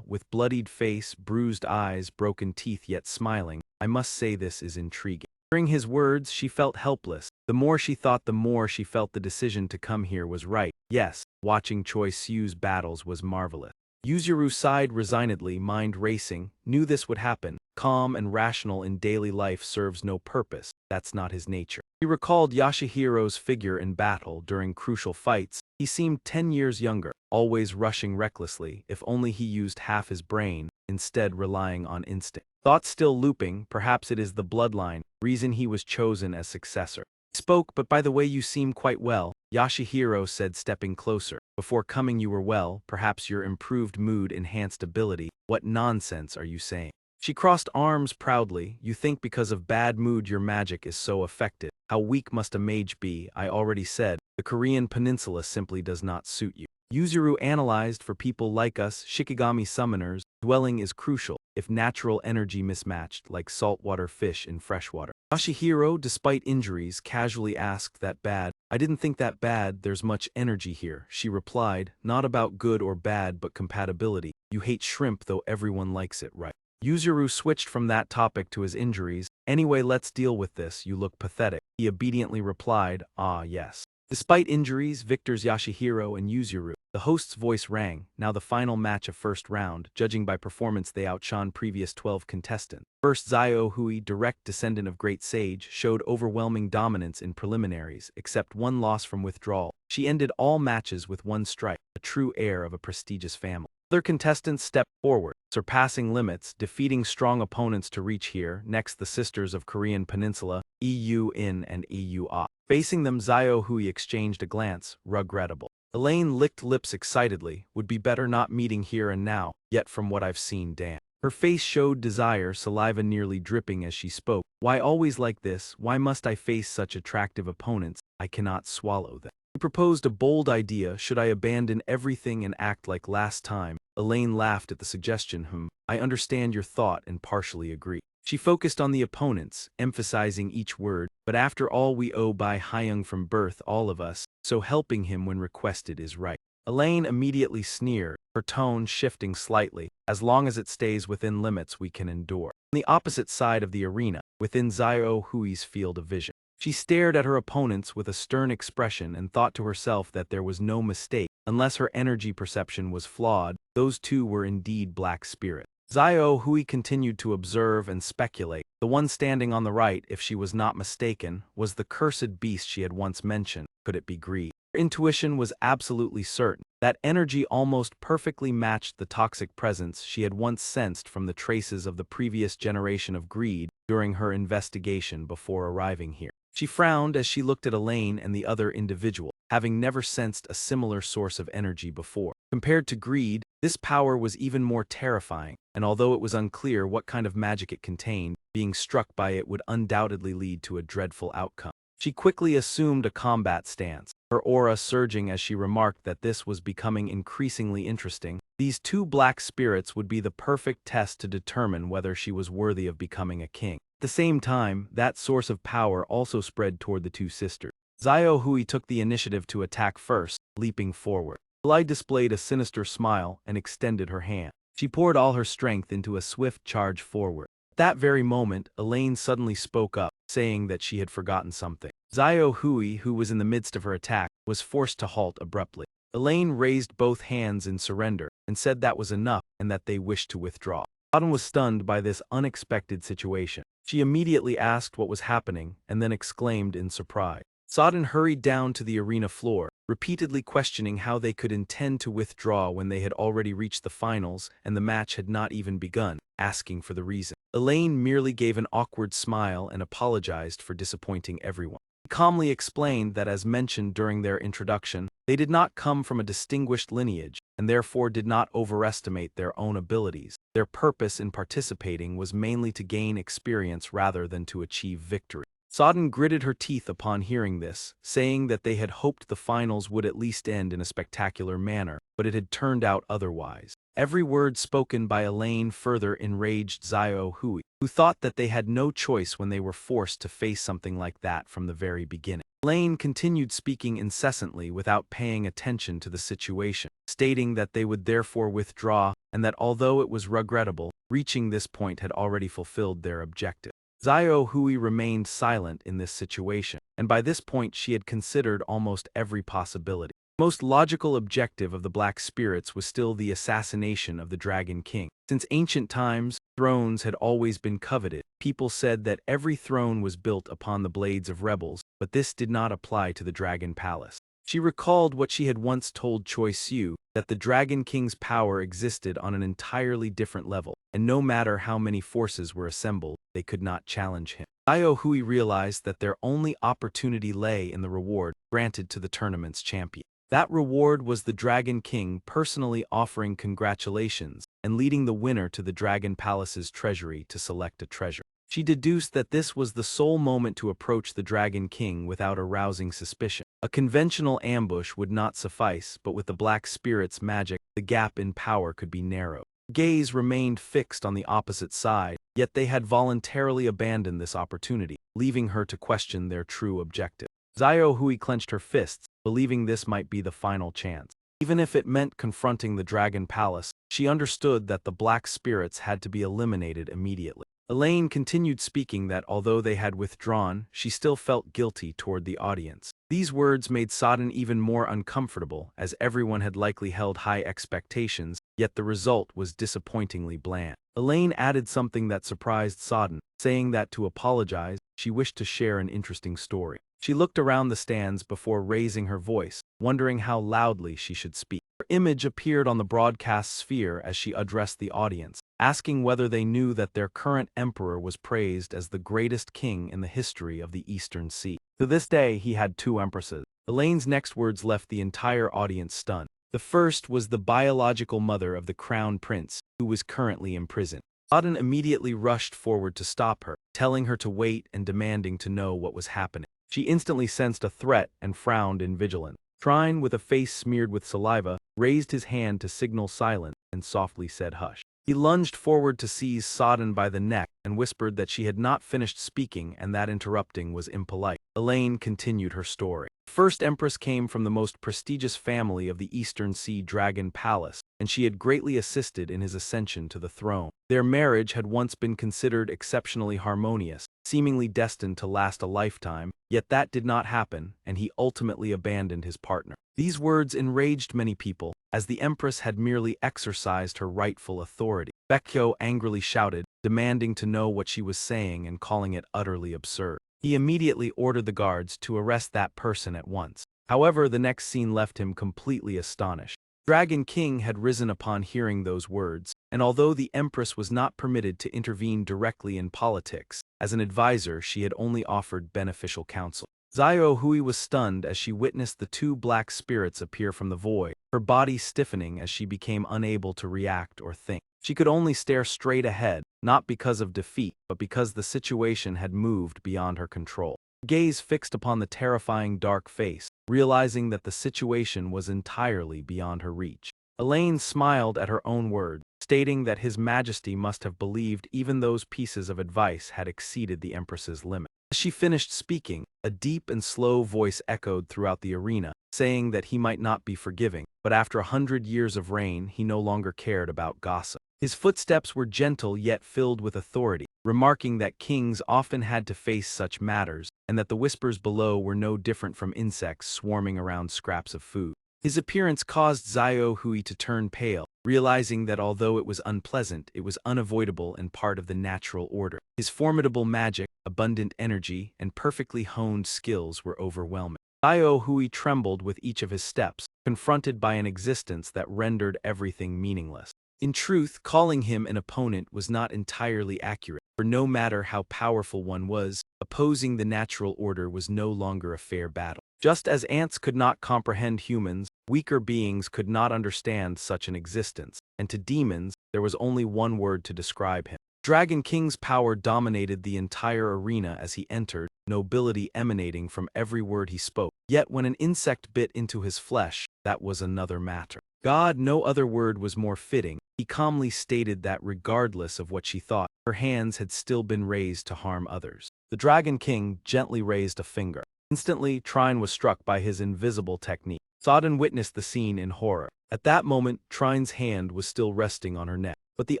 with bloodied face, bruised eyes, broken teeth, yet smiling. I must say this is intriguing. Hearing his words, she felt helpless. The more she thought, the more she felt the decision to come here was right. Yes, watching Choi Siu's battles was marvelous. Yuzuru sighed resignedly, mind racing, knew this would happen. Calm and rational in daily life serves no purpose. That's not his nature. He recalled Yashihiro's figure in battle during crucial fights. He seemed 10 years younger, always rushing recklessly. If only he used half his brain, instead relying on instinct. Thoughts still looping, perhaps it is the bloodline, reason he was chosen as successor. He spoke, but by the way you seem quite well, Yashihiro said, stepping closer. Before coming you were well, perhaps your improved mood enhanced ability. What nonsense are you saying? She crossed arms proudly. You think because of bad mood your magic is so effective. How weak must a mage be? I already said, the Korean peninsula simply does not suit you. Yuzuru analyzed, for people like us, Shikigami summoners, dwelling is crucial, if natural energy mismatched, like saltwater fish in freshwater. Yashihiro, despite injuries, casually asked, that bad? I didn't think that bad, there's much energy here, she replied, not about good or bad but compatibility. You hate shrimp though everyone likes it, right? Yuzuru switched from that topic to his injuries. Anyway, let's deal with this, you look pathetic. He obediently replied, ah yes. Despite injuries, victors Yashihiro and Yuzuru. The host's voice rang. Now the final match of first round. Judging by performance, they outshone previous 12 contestants. First, Zio Hui, direct descendant of Great Sage, showed overwhelming dominance in preliminaries, except one loss from withdrawal. She ended all matches with one strike, a true heir of a prestigious family. Other contestants stepped forward, surpassing limits, defeating strong opponents to reach here. Next, the sisters of Korean Peninsula, EU In and EU Ah. Facing them, Zio Hui exchanged a glance, regrettable. Elaine licked lips excitedly, would be better not meeting here and now, yet from what I've seen, damn. Her face showed desire, saliva nearly dripping as she spoke. Why always like this? Why must I face such attractive opponents? I cannot swallow them. He proposed a bold idea: should I abandon everything and act like last time? Elaine laughed at the suggestion. I understand your thought and partially agree. She focused on the opponents, emphasizing each word, but after all we owe by Hyung from birth, all of us, so helping him when requested is right. Elaine immediately sneered, her tone shifting slightly. As long as it stays within limits we can endure. On the opposite side of the arena, within Xiao Hui's field of vision, she stared at her opponents with a stern expression and thought to herself that there was no mistake. Unless her energy perception was flawed, those two were indeed black spirits. Xiao Hui continued to observe and speculate. The one standing on the right, if she was not mistaken, was the cursed beast she had once mentioned. Could it be greed? Her intuition was absolutely certain. That energy almost perfectly matched the toxic presence she had once sensed from the traces of the previous generation of greed during her investigation before arriving here. She frowned as she looked at Elaine and the other individual, having never sensed a similar source of energy before. Compared to greed, this power was even more terrifying, and although it was unclear what kind of magic it contained, being struck by it would undoubtedly lead to a dreadful outcome. She quickly assumed a combat stance, her aura surging as she remarked that this was becoming increasingly interesting. These two black spirits would be the perfect test to determine whether she was worthy of becoming a king. At the same time, that source of power also spread toward the two sisters. Xiao Hui took the initiative to attack first, leaping forward. Lai displayed a sinister smile and extended her hand. She poured all her strength into a swift charge forward. At that very moment, Elaine suddenly spoke up, saying that she had forgotten something. Xiao Hui, who was in the midst of her attack, was forced to halt abruptly. Elaine raised both hands in surrender and said that was enough and that they wished to withdraw. Autumn was stunned by this unexpected situation. She immediately asked what was happening and then exclaimed in surprise. Sodden hurried down to the arena floor, repeatedly questioning how they could intend to withdraw when they had already reached the finals and the match had not even begun, asking for the reason. Elaine merely gave an awkward smile and apologized for disappointing everyone. He calmly explained that, as mentioned during their introduction, they did not come from a distinguished lineage and therefore did not overestimate their own abilities. Their purpose in participating was mainly to gain experience rather than to achieve victory. Sodden gritted her teeth upon hearing this, saying that they had hoped the finals would at least end in a spectacular manner, but it had turned out otherwise. Every word spoken by Elaine further enraged Xiao Hui, who thought that they had no choice when they were forced to face something like that from the very beginning. Elaine continued speaking incessantly without paying attention to the situation, stating that they would therefore withdraw and that although it was regrettable, reaching this point had already fulfilled their objective. Xiao Hui remained silent in this situation, and by this point she had considered almost every possibility. The most logical objective of the Black Spirits was still the assassination of the Dragon King. Since ancient times, thrones had always been coveted. People said that every throne was built upon the blades of rebels, but this did not apply to the Dragon Palace. She recalled what she had once told Choi Siu, that the Dragon King's power existed on an entirely different level, and no matter how many forces were assembled, they could not challenge him. Xiao Hui realized that their only opportunity lay in the reward granted to the tournament's champion. That reward was the Dragon King personally offering congratulations and leading the winner to the Dragon Palace's treasury to select a treasure. She deduced that this was the sole moment to approach the Dragon King without arousing suspicion. A conventional ambush would not suffice, but with the Black Spirit's magic, the gap in power could be narrowed. Gaze remained fixed on the opposite side, yet they had voluntarily abandoned this opportunity, leaving her to question their true objective. Xiao Hui clenched her fists, believing this might be the final chance. Even if it meant confronting the Dragon Palace, she understood that the Black Spirits had to be eliminated immediately. Elaine continued speaking that although they had withdrawn, she still felt guilty toward the audience. These words made Sodden even more uncomfortable, as everyone had likely held high expectations, yet the result was disappointingly bland. Elaine added something that surprised Sodden, saying that to apologize, she wished to share an interesting story. She looked around the stands before raising her voice, wondering how loudly she should speak. Her image appeared on the broadcast sphere as she addressed the audience, asking whether they knew that their current emperor was praised as the greatest king in the history of the Eastern Sea. To this day, he had two empresses. Elaine's next words left the entire audience stunned. The first was the biological mother of the crown prince, who was currently imprisoned. Sodden immediately rushed forward to stop her, telling her to wait and demanding to know what was happening. She instantly sensed a threat and frowned in vigilance. Trine, with a face smeared with saliva, raised his hand to signal silence and softly said hush. He lunged forward to seize Sodden by the neck and whispered that she had not finished speaking and that interrupting was impolite. Elaine continued her story. The first empress came from the most prestigious family of the Eastern Sea Dragon Palace, and she had greatly assisted in his ascension to the throne. Their marriage had once been considered exceptionally harmonious, seemingly destined to last a lifetime, yet that did not happen, and he ultimately abandoned his partner. These words enraged many people, as the empress had merely exercised her rightful authority. Baekhyo angrily shouted, demanding to know what she was saying and calling it utterly absurd. He immediately ordered the guards to arrest that person at once. However, the next scene left him completely astonished. Dragon King had risen upon hearing those words, and although the empress was not permitted to intervene directly in politics, as an advisor she had only offered beneficial counsel. Xiao Hui was stunned as she witnessed the two black spirits appear from the void, her body stiffening as she became unable to react or think. She could only stare straight ahead, not because of defeat, but because the situation had moved beyond her control. Her gaze fixed upon the terrifying dark face, realizing that the situation was entirely beyond her reach. Elaine smiled at her own words, stating that His Majesty must have believed even those pieces of advice had exceeded the Empress's limit. As she finished speaking, a deep and slow voice echoed throughout the arena, saying that he might not be forgiving, but after 100 years of reign he no longer cared about gossip. His footsteps were gentle yet filled with authority, remarking that kings often had to face such matters, and that the whispers below were no different from insects swarming around scraps of food. His appearance caused Xiao Hui to turn pale, realizing that although it was unpleasant, it was unavoidable and part of the natural order. His formidable magic, abundant energy, and perfectly honed skills were overwhelming. Xiao Hui trembled with each of his steps, confronted by an existence that rendered everything meaningless. In truth, calling him an opponent was not entirely accurate, for no matter how powerful one was, opposing the natural order was no longer a fair battle. Just as ants could not comprehend humans, weaker beings could not understand such an existence, and to demons, there was only one word to describe him. Dragon King's power dominated the entire arena as he entered, nobility emanating from every word he spoke. Yet when an insect bit into his flesh, that was another matter. God, no other word was more fitting. He calmly stated that regardless of what she thought, her hands had still been raised to harm others. The Dragon King gently raised a finger. Instantly, Trine was struck by his invisible technique. Sodden witnessed the scene in horror. At that moment, Trine's hand was still resting on her neck, but the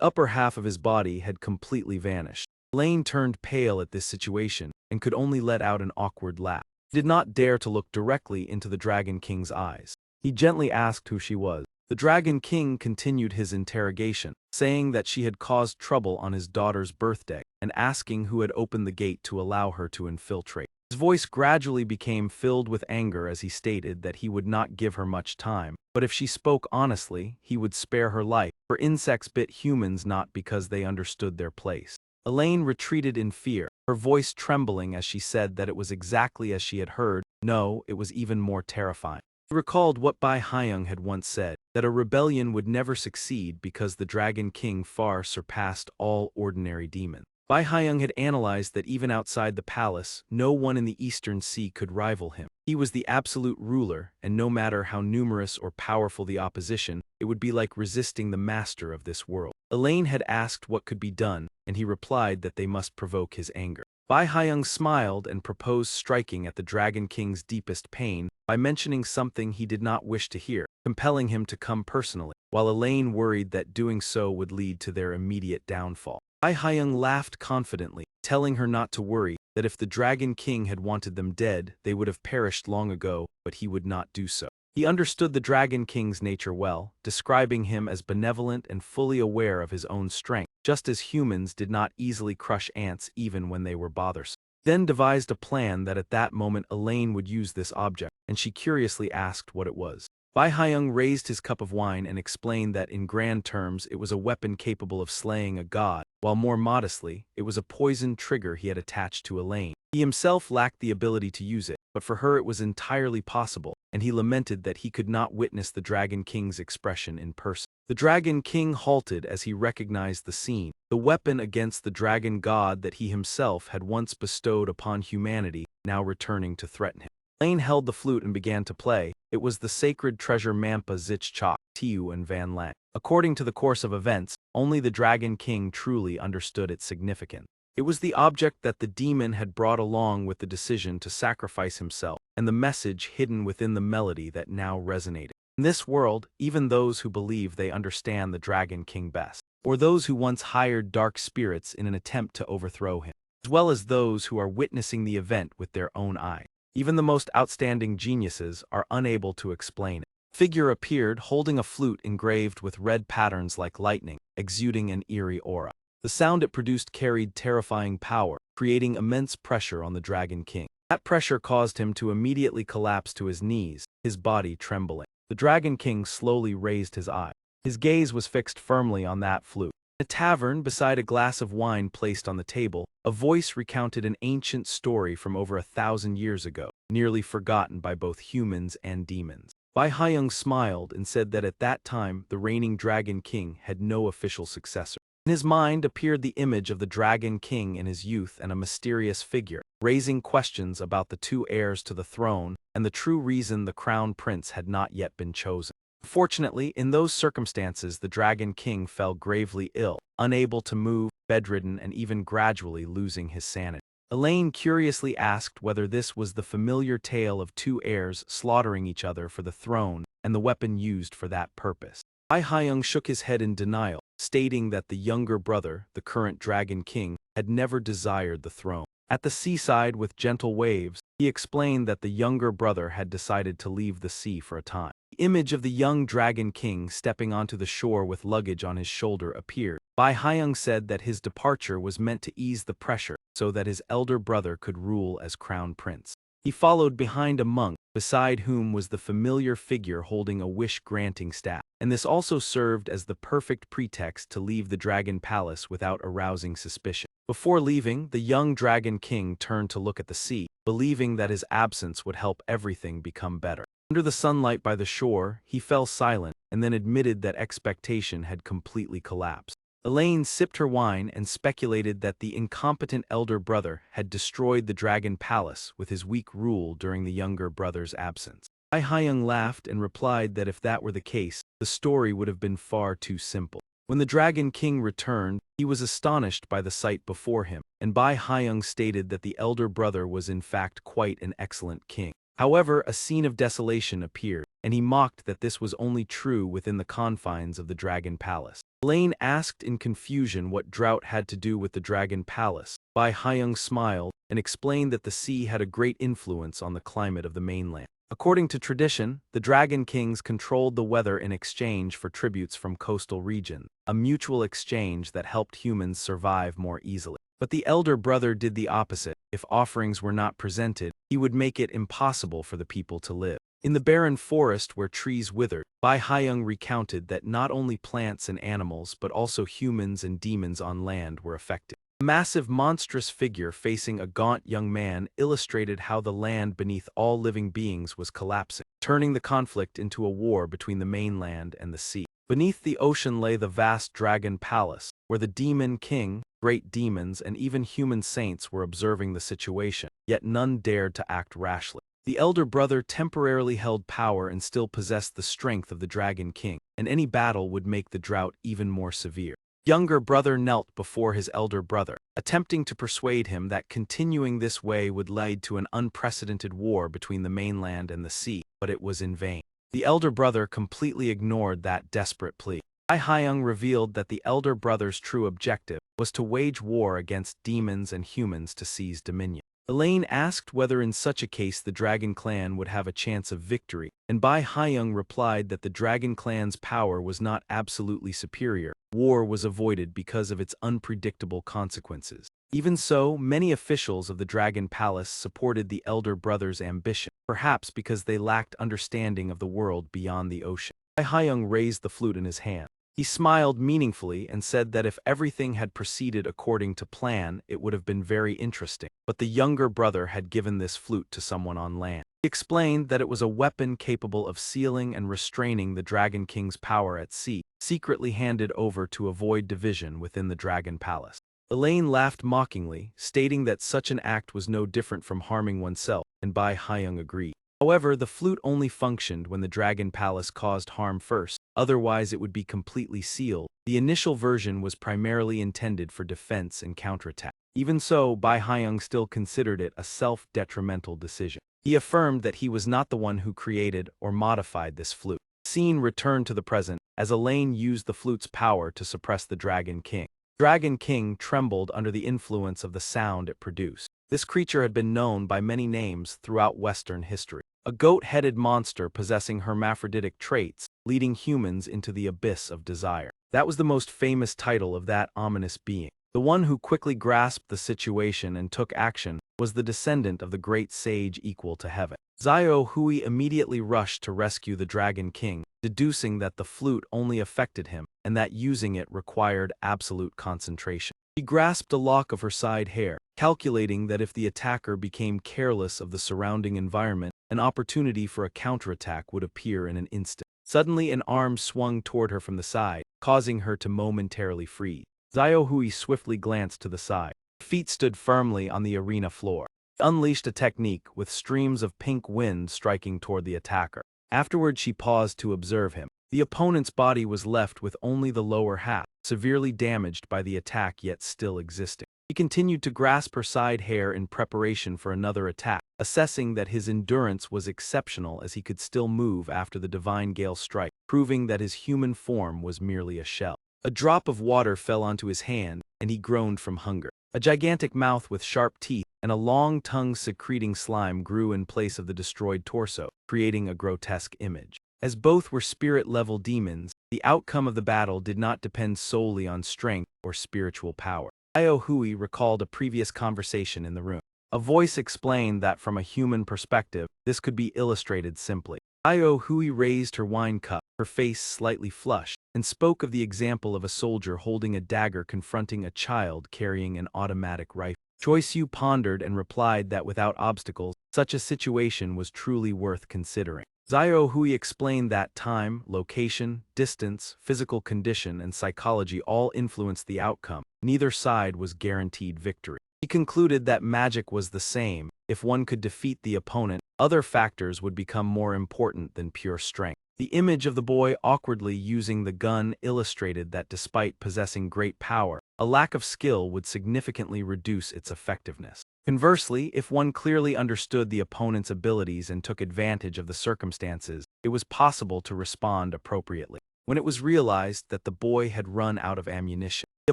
upper half of his body had completely vanished. Elaine turned pale at this situation and could only let out an awkward laugh. She did not dare to look directly into the Dragon King's eyes. He gently asked who she was. The Dragon King continued his interrogation, saying that she had caused trouble on his daughter's birthday and asking who had opened the gate to allow her to infiltrate. His voice gradually became filled with anger as he stated that he would not give her much time, but if she spoke honestly, he would spare her life, for insects bit humans not because they understood their place. Elaine retreated in fear, her voice trembling as she said that it was exactly as she had heard. No, it was even more terrifying. He recalled what Bai Haiyang had once said, that a rebellion would never succeed because the Dragon King far surpassed all ordinary demons. Bai Haiyang had analyzed that even outside the palace, no one in the Eastern Sea could rival him. He was the absolute ruler, and no matter how numerous or powerful the opposition, it would be like resisting the master of this world. Elaine had asked what could be done, and he replied that they must provoke his anger. Bai Haiyang smiled and proposed striking at the Dragon King's deepest pain by mentioning something he did not wish to hear, compelling him to come personally, while Elaine worried that doing so would lead to their immediate downfall. Bai Haiyang laughed confidently, telling her not to worry, that if the Dragon King had wanted them dead, they would have perished long ago, but he would not do so. He understood the Dragon King's nature well, describing him as benevolent and fully aware of his own strength, just as humans did not easily crush ants even when they were bothersome. Then devised a plan that at that moment Elaine would use this object, and she curiously asked what it was. Bai Haiyang raised his cup of wine and explained that in grand terms it was a weapon capable of slaying a god, while more modestly, it was a poisoned trigger he had attached to Elaine. He himself lacked the ability to use it, but for her it was entirely possible, and he lamented that he could not witness the Dragon King's expression in person. The Dragon King halted as he recognized the scene, the weapon against the dragon god that he himself had once bestowed upon humanity, now returning to threaten him. Lane held the flute and began to play. It was the sacred treasure Mampa Zich Chok, Tiu and Van Lang. According to the course of events, only the Dragon King truly understood its significance. It was the object that the demon had brought along with the decision to sacrifice himself, and the message hidden within the melody that now resonated. In this world, even those who believe they understand the Dragon King best, or those who once hired dark spirits in an attempt to overthrow him, as well as those who are witnessing the event with their own eyes. Even the most outstanding geniuses are unable to explain it. A figure appeared holding a flute engraved with red patterns like lightning, exuding an eerie aura. The sound it produced carried terrifying power, creating immense pressure on the Dragon King. That pressure caused him to immediately collapse to his knees, his body trembling. The Dragon King slowly raised his eye. His gaze was fixed firmly on that flute. In a tavern, beside a glass of wine placed on the table, a voice recounted an ancient story from over 1,000 years ago, nearly forgotten by both humans and demons. Bai Haiyang smiled and said that at that time the reigning Dragon King had no official successor. In his mind appeared the image of the Dragon King in his youth and a mysterious figure, raising questions about the two heirs to the throne and the true reason the crown prince had not yet been chosen. Fortunately, in those circumstances the Dragon King fell gravely ill, unable to move, bedridden and even gradually losing his sanity. Elaine curiously asked whether this was the familiar tale of two heirs slaughtering each other for the throne and the weapon used for that purpose. Bai Haiyang shook his head in denial, stating that the younger brother, the current Dragon King, had never desired the throne. At the seaside with gentle waves, he explained that the younger brother had decided to leave the sea for a time. The image of the young Dragon King stepping onto the shore with luggage on his shoulder appeared. Bai Haiyang said that his departure was meant to ease the pressure so that his elder brother could rule as crown prince. He followed behind a monk, beside whom was the familiar figure holding a wish-granting staff, and this also served as the perfect pretext to leave the Dragon Palace without arousing suspicion. Before leaving, the young Dragon King turned to look at the sea, believing that his absence would help everything become better. Under the sunlight by the shore, he fell silent and then admitted that expectation had completely collapsed. Elaine sipped her wine and speculated that the incompetent elder brother had destroyed the Dragon Palace with his weak rule during the younger brother's absence. Bai Haiyang laughed and replied that if that were the case, the story would have been far too simple. When the Dragon King returned, he was astonished by the sight before him, and Bai Haiyang stated that the elder brother was in fact quite an excellent king. However, a scene of desolation appeared, and he mocked that this was only true within the confines of the Dragon Palace. Elaine asked in confusion what drought had to do with the Dragon Palace. Bai Haiyang smiled and explained that the sea had a great influence on the climate of the mainland. According to tradition, the Dragon Kings controlled the weather in exchange for tributes from coastal regions, a mutual exchange that helped humans survive more easily. But the elder brother did the opposite. If offerings were not presented, he would make it impossible for the people to live. In the barren forest where trees withered, Bai Haiyang recounted that not only plants and animals but also humans and demons on land were affected. A massive monstrous figure facing a gaunt young man illustrated how the land beneath all living beings was collapsing, turning the conflict into a war between the mainland and the sea. Beneath the ocean lay the vast Dragon Palace, where the Demon King, great demons and even human saints were observing the situation, yet none dared to act rashly. The elder brother temporarily held power and still possessed the strength of the Dragon King, and any battle would make the drought even more severe. Younger brother knelt before his elder brother, attempting to persuade him that continuing this way would lead to an unprecedented war between the mainland and the sea, but it was in vain. The elder brother completely ignored that desperate plea. Bai Haiyang revealed that the elder brother's true objective was to wage war against demons and humans to seize dominion. Elaine asked whether in such a case the Dragon Clan would have a chance of victory, and Bai Haiyang replied that the Dragon Clan's power was not absolutely superior. War was avoided because of its unpredictable consequences. Even so, many officials of the Dragon Palace supported the elder brother's ambition, perhaps because they lacked understanding of the world beyond the ocean. Bai Haiyang raised the flute in his hand. He smiled meaningfully and said that if everything had proceeded according to plan, it would have been very interesting. But the younger brother had given this flute to someone on land. He explained that it was a weapon capable of sealing and restraining the Dragon King's power at sea, secretly handed over to avoid division within the Dragon Palace. Elaine laughed mockingly, stating that such an act was no different from harming oneself, and Bai Haiyang agreed. However, the flute only functioned when the Dragon Palace caused harm first, otherwise it would be completely sealed. The initial version was primarily intended for defense and counterattack. Even so, Bai Haiyang still considered it a self-detrimental decision. He affirmed that he was not the one who created or modified this flute. The scene returned to the present, as Elaine used the flute's power to suppress the Dragon King. Dragon King trembled under the influence of the sound it produced. This creature had been known by many names throughout Western history. A goat-headed monster possessing hermaphroditic traits, leading humans into the abyss of desire. That was the most famous title of that ominous being. The one who quickly grasped the situation and took action was the descendant of the great sage equal to heaven. Xiao Hui immediately rushed to rescue the Dragon King, deducing that the flute only affected him and that using it required absolute concentration. He grasped a lock of her side hair, calculating that if the attacker became careless of the surrounding environment, an opportunity for a counterattack would appear in an instant. Suddenly, an arm swung toward her from the side, causing her to momentarily freeze. Xiao Hui swiftly glanced to the side. Her feet stood firmly on the arena floor. She unleashed a technique with streams of pink wind striking toward the attacker. Afterward, she paused to observe him. The opponent's body was left with only the lower half, severely damaged by the attack yet still existing. He continued to grasp her side hair in preparation for another attack, assessing that his endurance was exceptional as he could still move after the divine gale strike, proving that his human form was merely a shell. A drop of water fell onto his hand, and he groaned from hunger. A gigantic mouth with sharp teeth and a long tongue secreting slime grew in place of the destroyed torso, creating a grotesque image. As both were spirit-level demons, the outcome of the battle did not depend solely on strength or spiritual power. Xiao Hui recalled a previous conversation in the room. A voice explained that from a human perspective, this could be illustrated simply. Xiao Hui raised her wine cup, her face slightly flushed, and spoke of the example of a soldier holding a dagger confronting a child carrying an automatic rifle. Choi Siu pondered and replied that without obstacles, such a situation was truly worth considering. Xiao Hui explained that time, location, distance, physical condition, and psychology all influenced the outcome. Neither side was guaranteed victory. He concluded that magic was the same. If one could defeat the opponent, other factors would become more important than pure strength. The image of the boy awkwardly using the gun illustrated that despite possessing great power, a lack of skill would significantly reduce its effectiveness. Conversely, if one clearly understood the opponent's abilities and took advantage of the circumstances, it was possible to respond appropriately. When it was realized that the boy had run out of ammunition, the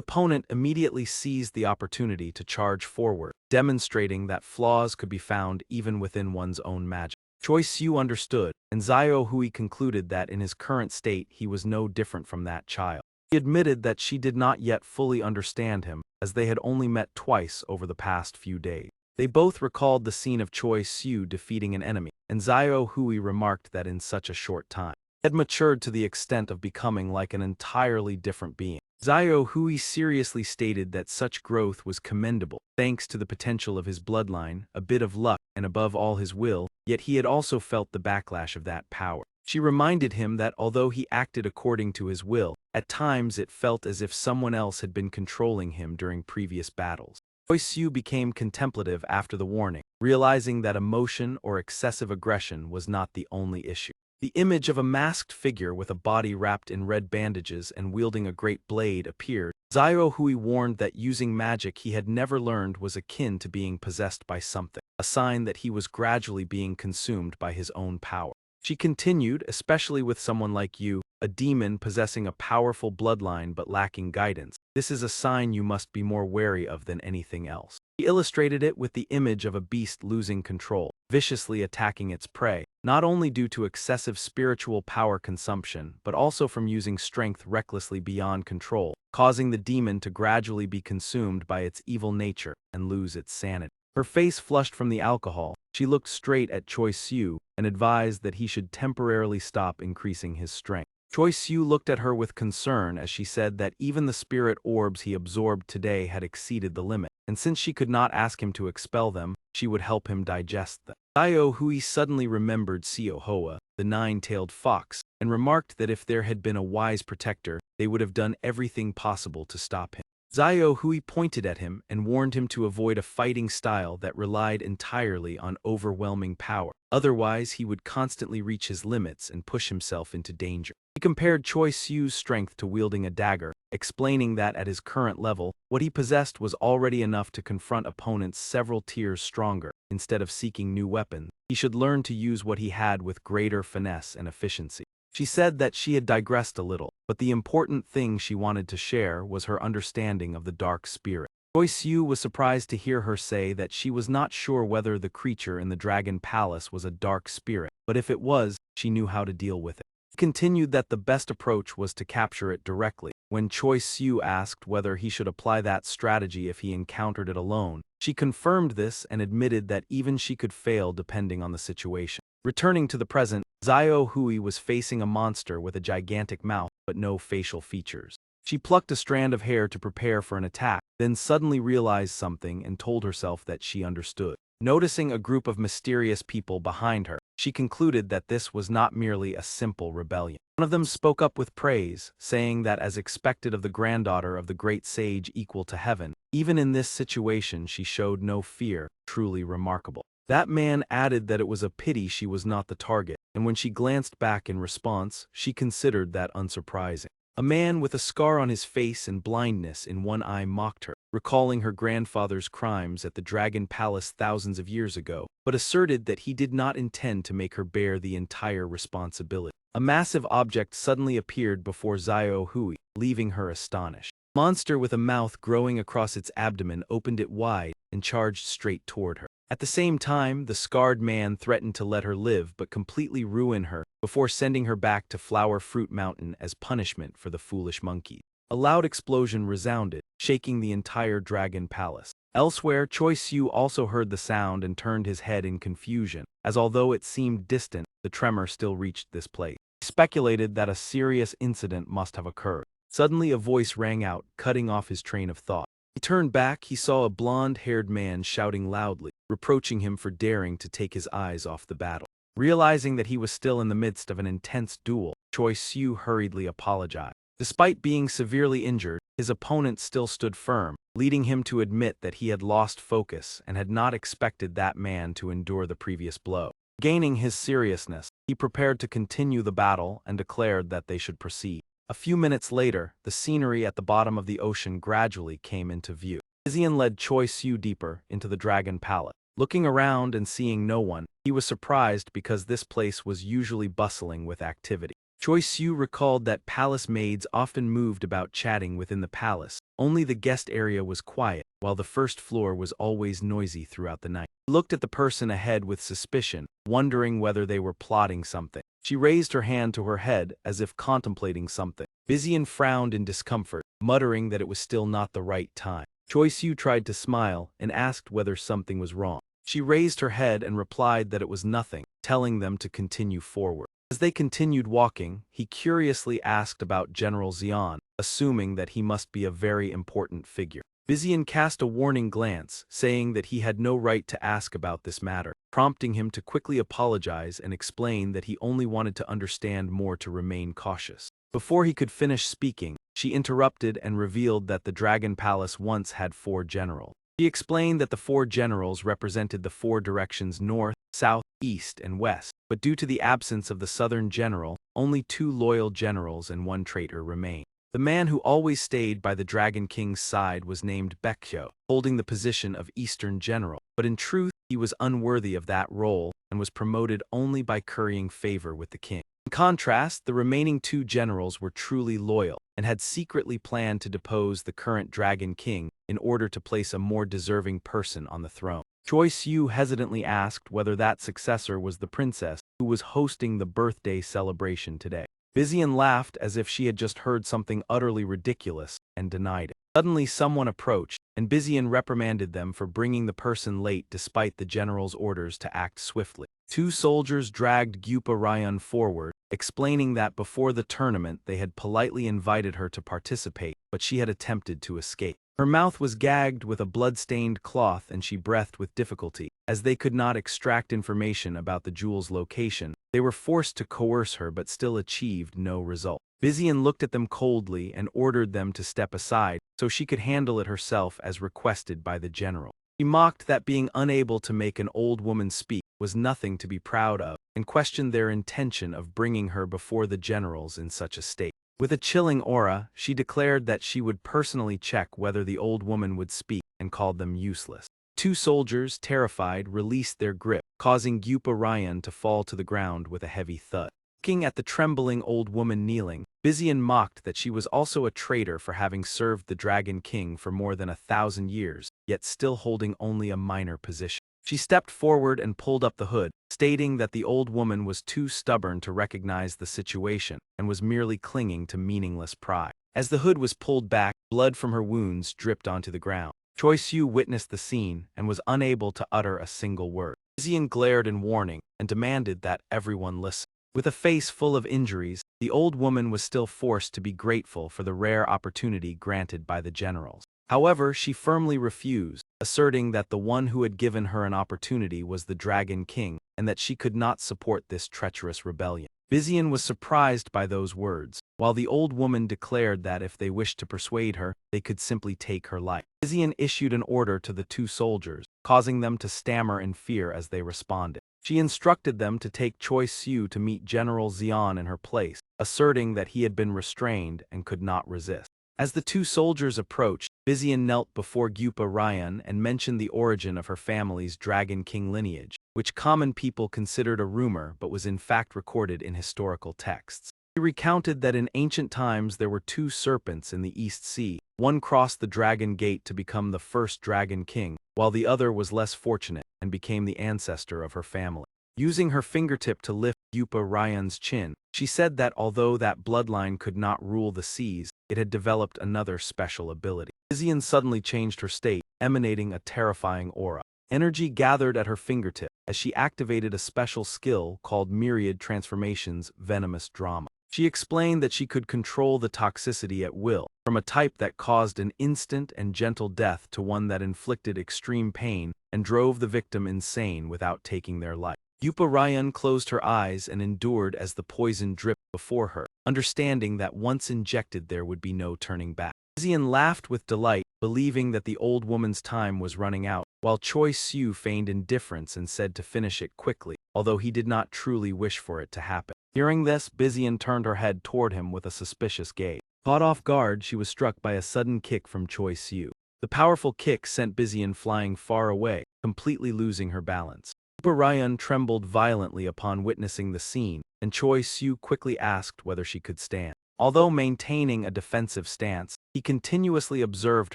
opponent immediately seized the opportunity to charge forward, demonstrating that flaws could be found even within one's own magic. Choi Siu understood, and Xiao Hui concluded that in his current state he was no different from that child. He admitted that she did not yet fully understand him, as they had only met twice over the past few days. They both recalled the scene of Choi Siu defeating an enemy, and Xiao Hui remarked that in such a short time, he had matured to the extent of becoming like an entirely different being. Xiao Hui seriously stated that such growth was commendable, thanks to the potential of his bloodline, a bit of luck, and above all his will, yet he had also felt the backlash of that power. She reminded him that although he acted according to his will, at times it felt as if someone else had been controlling him during previous battles. Choi Siu became contemplative after the warning, realizing that emotion or excessive aggression was not the only issue. The image of a masked figure with a body wrapped in red bandages and wielding a great blade appeared. Xiao Hui warned that using magic he had never learned was akin to being possessed by something, a sign that he was gradually being consumed by his own power. She continued, especially with someone like you, a demon possessing a powerful bloodline but lacking guidance. This is a sign you must be more wary of than anything else. He illustrated it with the image of a beast losing control, viciously attacking its prey, not only due to excessive spiritual power consumption, but also from using strength recklessly beyond control, causing the demon to gradually be consumed by its evil nature and lose its sanity. Her face flushed from the alcohol. She looked straight at Choi Siu and advised that he should temporarily stop increasing his strength. Choi Siu looked at her with concern as she said that even the spirit orbs he absorbed today had exceeded the limit, and since she could not ask him to expel them, she would help him digest them. Xiao Hui suddenly remembered Seo Hoa, the nine-tailed fox, and remarked that if there had been a wise protector, they would have done everything possible to stop him. Xiao Hui pointed at him and warned him to avoid a fighting style that relied entirely on overwhelming power. Otherwise, he would constantly reach his limits and push himself into danger. He compared Choi Siu's strength to wielding a dagger, explaining that at his current level, what he possessed was already enough to confront opponents several tiers stronger. Instead of seeking new weapons, he should learn to use what he had with greater finesse and efficiency. She said that she had digressed a little, but the important thing she wanted to share was her understanding of the dark spirit. Choi Siu was surprised to hear her say that she was not sure whether the creature in the Dragon Palace was a dark spirit, but if it was, she knew how to deal with it. He continued that the best approach was to capture it directly. When Choi Siu asked whether he should apply that strategy if he encountered it alone, she confirmed this and admitted that even she could fail depending on the situation. Returning to the present, Xiao Hui was facing a monster with a gigantic mouth but no facial features. She plucked a strand of hair to prepare for an attack, then suddenly realized something and told herself that she understood. Noticing a group of mysterious people behind her, she concluded that this was not merely a simple rebellion. One of them spoke up with praise, saying that as expected of the granddaughter of the great sage equal to heaven, even in this situation she showed no fear, truly remarkable. That man added that it was a pity she was not the target, and when she glanced back in response, she considered that unsurprising. A man with a scar on his face and blindness in one eye mocked her, recalling her grandfather's crimes at the Dragon Palace thousands of years ago, but asserted that he did not intend to make her bear the entire responsibility. A massive object suddenly appeared before Xiao Hui, leaving her astonished. A monster with a mouth growing across its abdomen opened it wide and charged straight toward her. At the same time, the scarred man threatened to let her live but completely ruin her before sending her back to Flower Fruit Mountain as punishment for the foolish monkey. A loud explosion resounded, shaking the entire Dragon Palace. Elsewhere, Choi Siu also heard the sound and turned his head in confusion, as although it seemed distant, the tremor still reached this place. He speculated that a serious incident must have occurred. Suddenly a voice rang out, cutting off his train of thought. He turned back, he saw a blonde-haired man shouting loudly, reproaching him for daring to take his eyes off the battle. Realizing that he was still in the midst of an intense duel, Choi Siu hurriedly apologized. Despite being severely injured, his opponent still stood firm, leading him to admit that he had lost focus and had not expected that man to endure the previous blow. Gaining his seriousness, he prepared to continue the battle and declared that they should proceed. A few minutes later, the scenery at the bottom of the ocean gradually came into view. Vizian led Choi Siu deeper into the Dragon Palace. Looking around and seeing no one, he was surprised because this place was usually bustling with activity. Choi Siu recalled that palace maids often moved about chatting within the palace. Only the guest area was quiet, while the first floor was always noisy throughout the night. He looked at the person ahead with suspicion, wondering whether they were plotting something. She raised her hand to her head as if contemplating something. Vizian frowned in discomfort, muttering that it was still not the right time. Choi Siu tried to smile and asked whether something was wrong. She raised her head and replied that it was nothing, telling them to continue forward. As they continued walking, he curiously asked about General Xian, assuming that he must be a very important figure. Vizian cast a warning glance, saying that he had no right to ask about this matter, prompting him to quickly apologize and explain that he only wanted to understand more to remain cautious. Before he could finish speaking, she interrupted and revealed that the Dragon Palace once had 4 generals. She explained that the 4 generals represented the 4 directions north, south, east, and west, but due to the absence of the southern general, only 2 loyal generals and 1 traitor remained. The man who always stayed by the Dragon King's side was named Baekhyo, holding the position of Eastern General, but in truth, he was unworthy of that role and was promoted only by currying favor with the king. In contrast, the remaining 2 generals were truly loyal and had secretly planned to depose the current Dragon King in order to place a more deserving person on the throne. Choi Siu hesitantly asked whether that successor was the princess who was hosting the birthday celebration today. Vizian laughed as if she had just heard something utterly ridiculous and denied it. Suddenly someone approached, and Vizian reprimanded them for bringing the person late despite the general's orders to act swiftly. 2 soldiers dragged Gyupa Ryan forward, explaining that before the tournament they had politely invited her to participate, but she had attempted to escape. Her mouth was gagged with a blood-stained cloth and she breathed with difficulty. As they could not extract information about the jewel's location, They were forced to coerce her but still achieved no result. Bizian looked at them coldly and ordered them to step aside so she could handle it herself as requested by the general. She mocked that being unable to make an old woman speak was nothing to be proud of, and questioned their intention of bringing her before the generals in such a state. With a chilling aura, she declared that she would personally check whether the old woman would speak and called them useless. Two soldiers, terrified, released their grip, causing Gyupa Ryan to fall to the ground with a heavy thud. Looking at the trembling old woman kneeling, Bizian mocked that she was also a traitor for having served the Dragon King for more than 1,000 years, yet still holding only a minor position. She stepped forward and pulled up the hood, stating that the old woman was too stubborn to recognize the situation and was merely clinging to meaningless pride. As the hood was pulled back, blood from her wounds dripped onto the ground. Choi Siu witnessed the scene and was unable to utter a single word. Bizian glared in warning and demanded that everyone listen. With a face full of injuries, the old woman was still forced to be grateful for the rare opportunity granted by the generals. However, she firmly refused, asserting that the one who had given her an opportunity was the Dragon King and that she could not support this treacherous rebellion. Bizian was surprised by those words, while the old woman declared that if they wished to persuade her, they could simply take her life. Bizian issued an order to the two soldiers, causing them to stammer in fear as they responded. She instructed them to take Choi Siu to meet General Xian in her place, asserting that he had been restrained and could not resist. As the two soldiers approached, Bizian knelt before Gyupa Ryan and mentioned the origin of her family's Dragon King lineage, which common people considered a rumor but was in fact recorded in historical texts. He recounted that in ancient times there were two serpents in the East Sea. One crossed the Dragon Gate to become the first Dragon King, while the other was less fortunate and became the ancestor of her family. Using her fingertip to lift Gyupa Ryan's chin, she said that although that bloodline could not rule the seas, it had developed another special ability. Bizian suddenly changed her state, emanating a terrifying aura. Energy gathered at her fingertip as she activated a special skill called Myriad Transformations Venomous Drama. She explained that she could control the toxicity at will, from a type that caused an instant and gentle death to one that inflicted extreme pain and drove the victim insane without taking their life. Gyupa Ryan closed her eyes and endured as the poison dripped before her, understanding that once injected there would be no turning back. Bizian laughed with delight, believing that the old woman's time was running out, while Choi Siu feigned indifference and said to finish it quickly, although he did not truly wish for it to happen. Hearing this, Bizian turned her head toward him with a suspicious gaze. Caught off guard, she was struck by a sudden kick from Choi Siu. The powerful kick sent Bizian flying far away, completely losing her balance. Gyupa Ryan trembled violently upon witnessing the scene, and Choi Siu quickly asked whether she could stand. Although maintaining a defensive stance, he continuously observed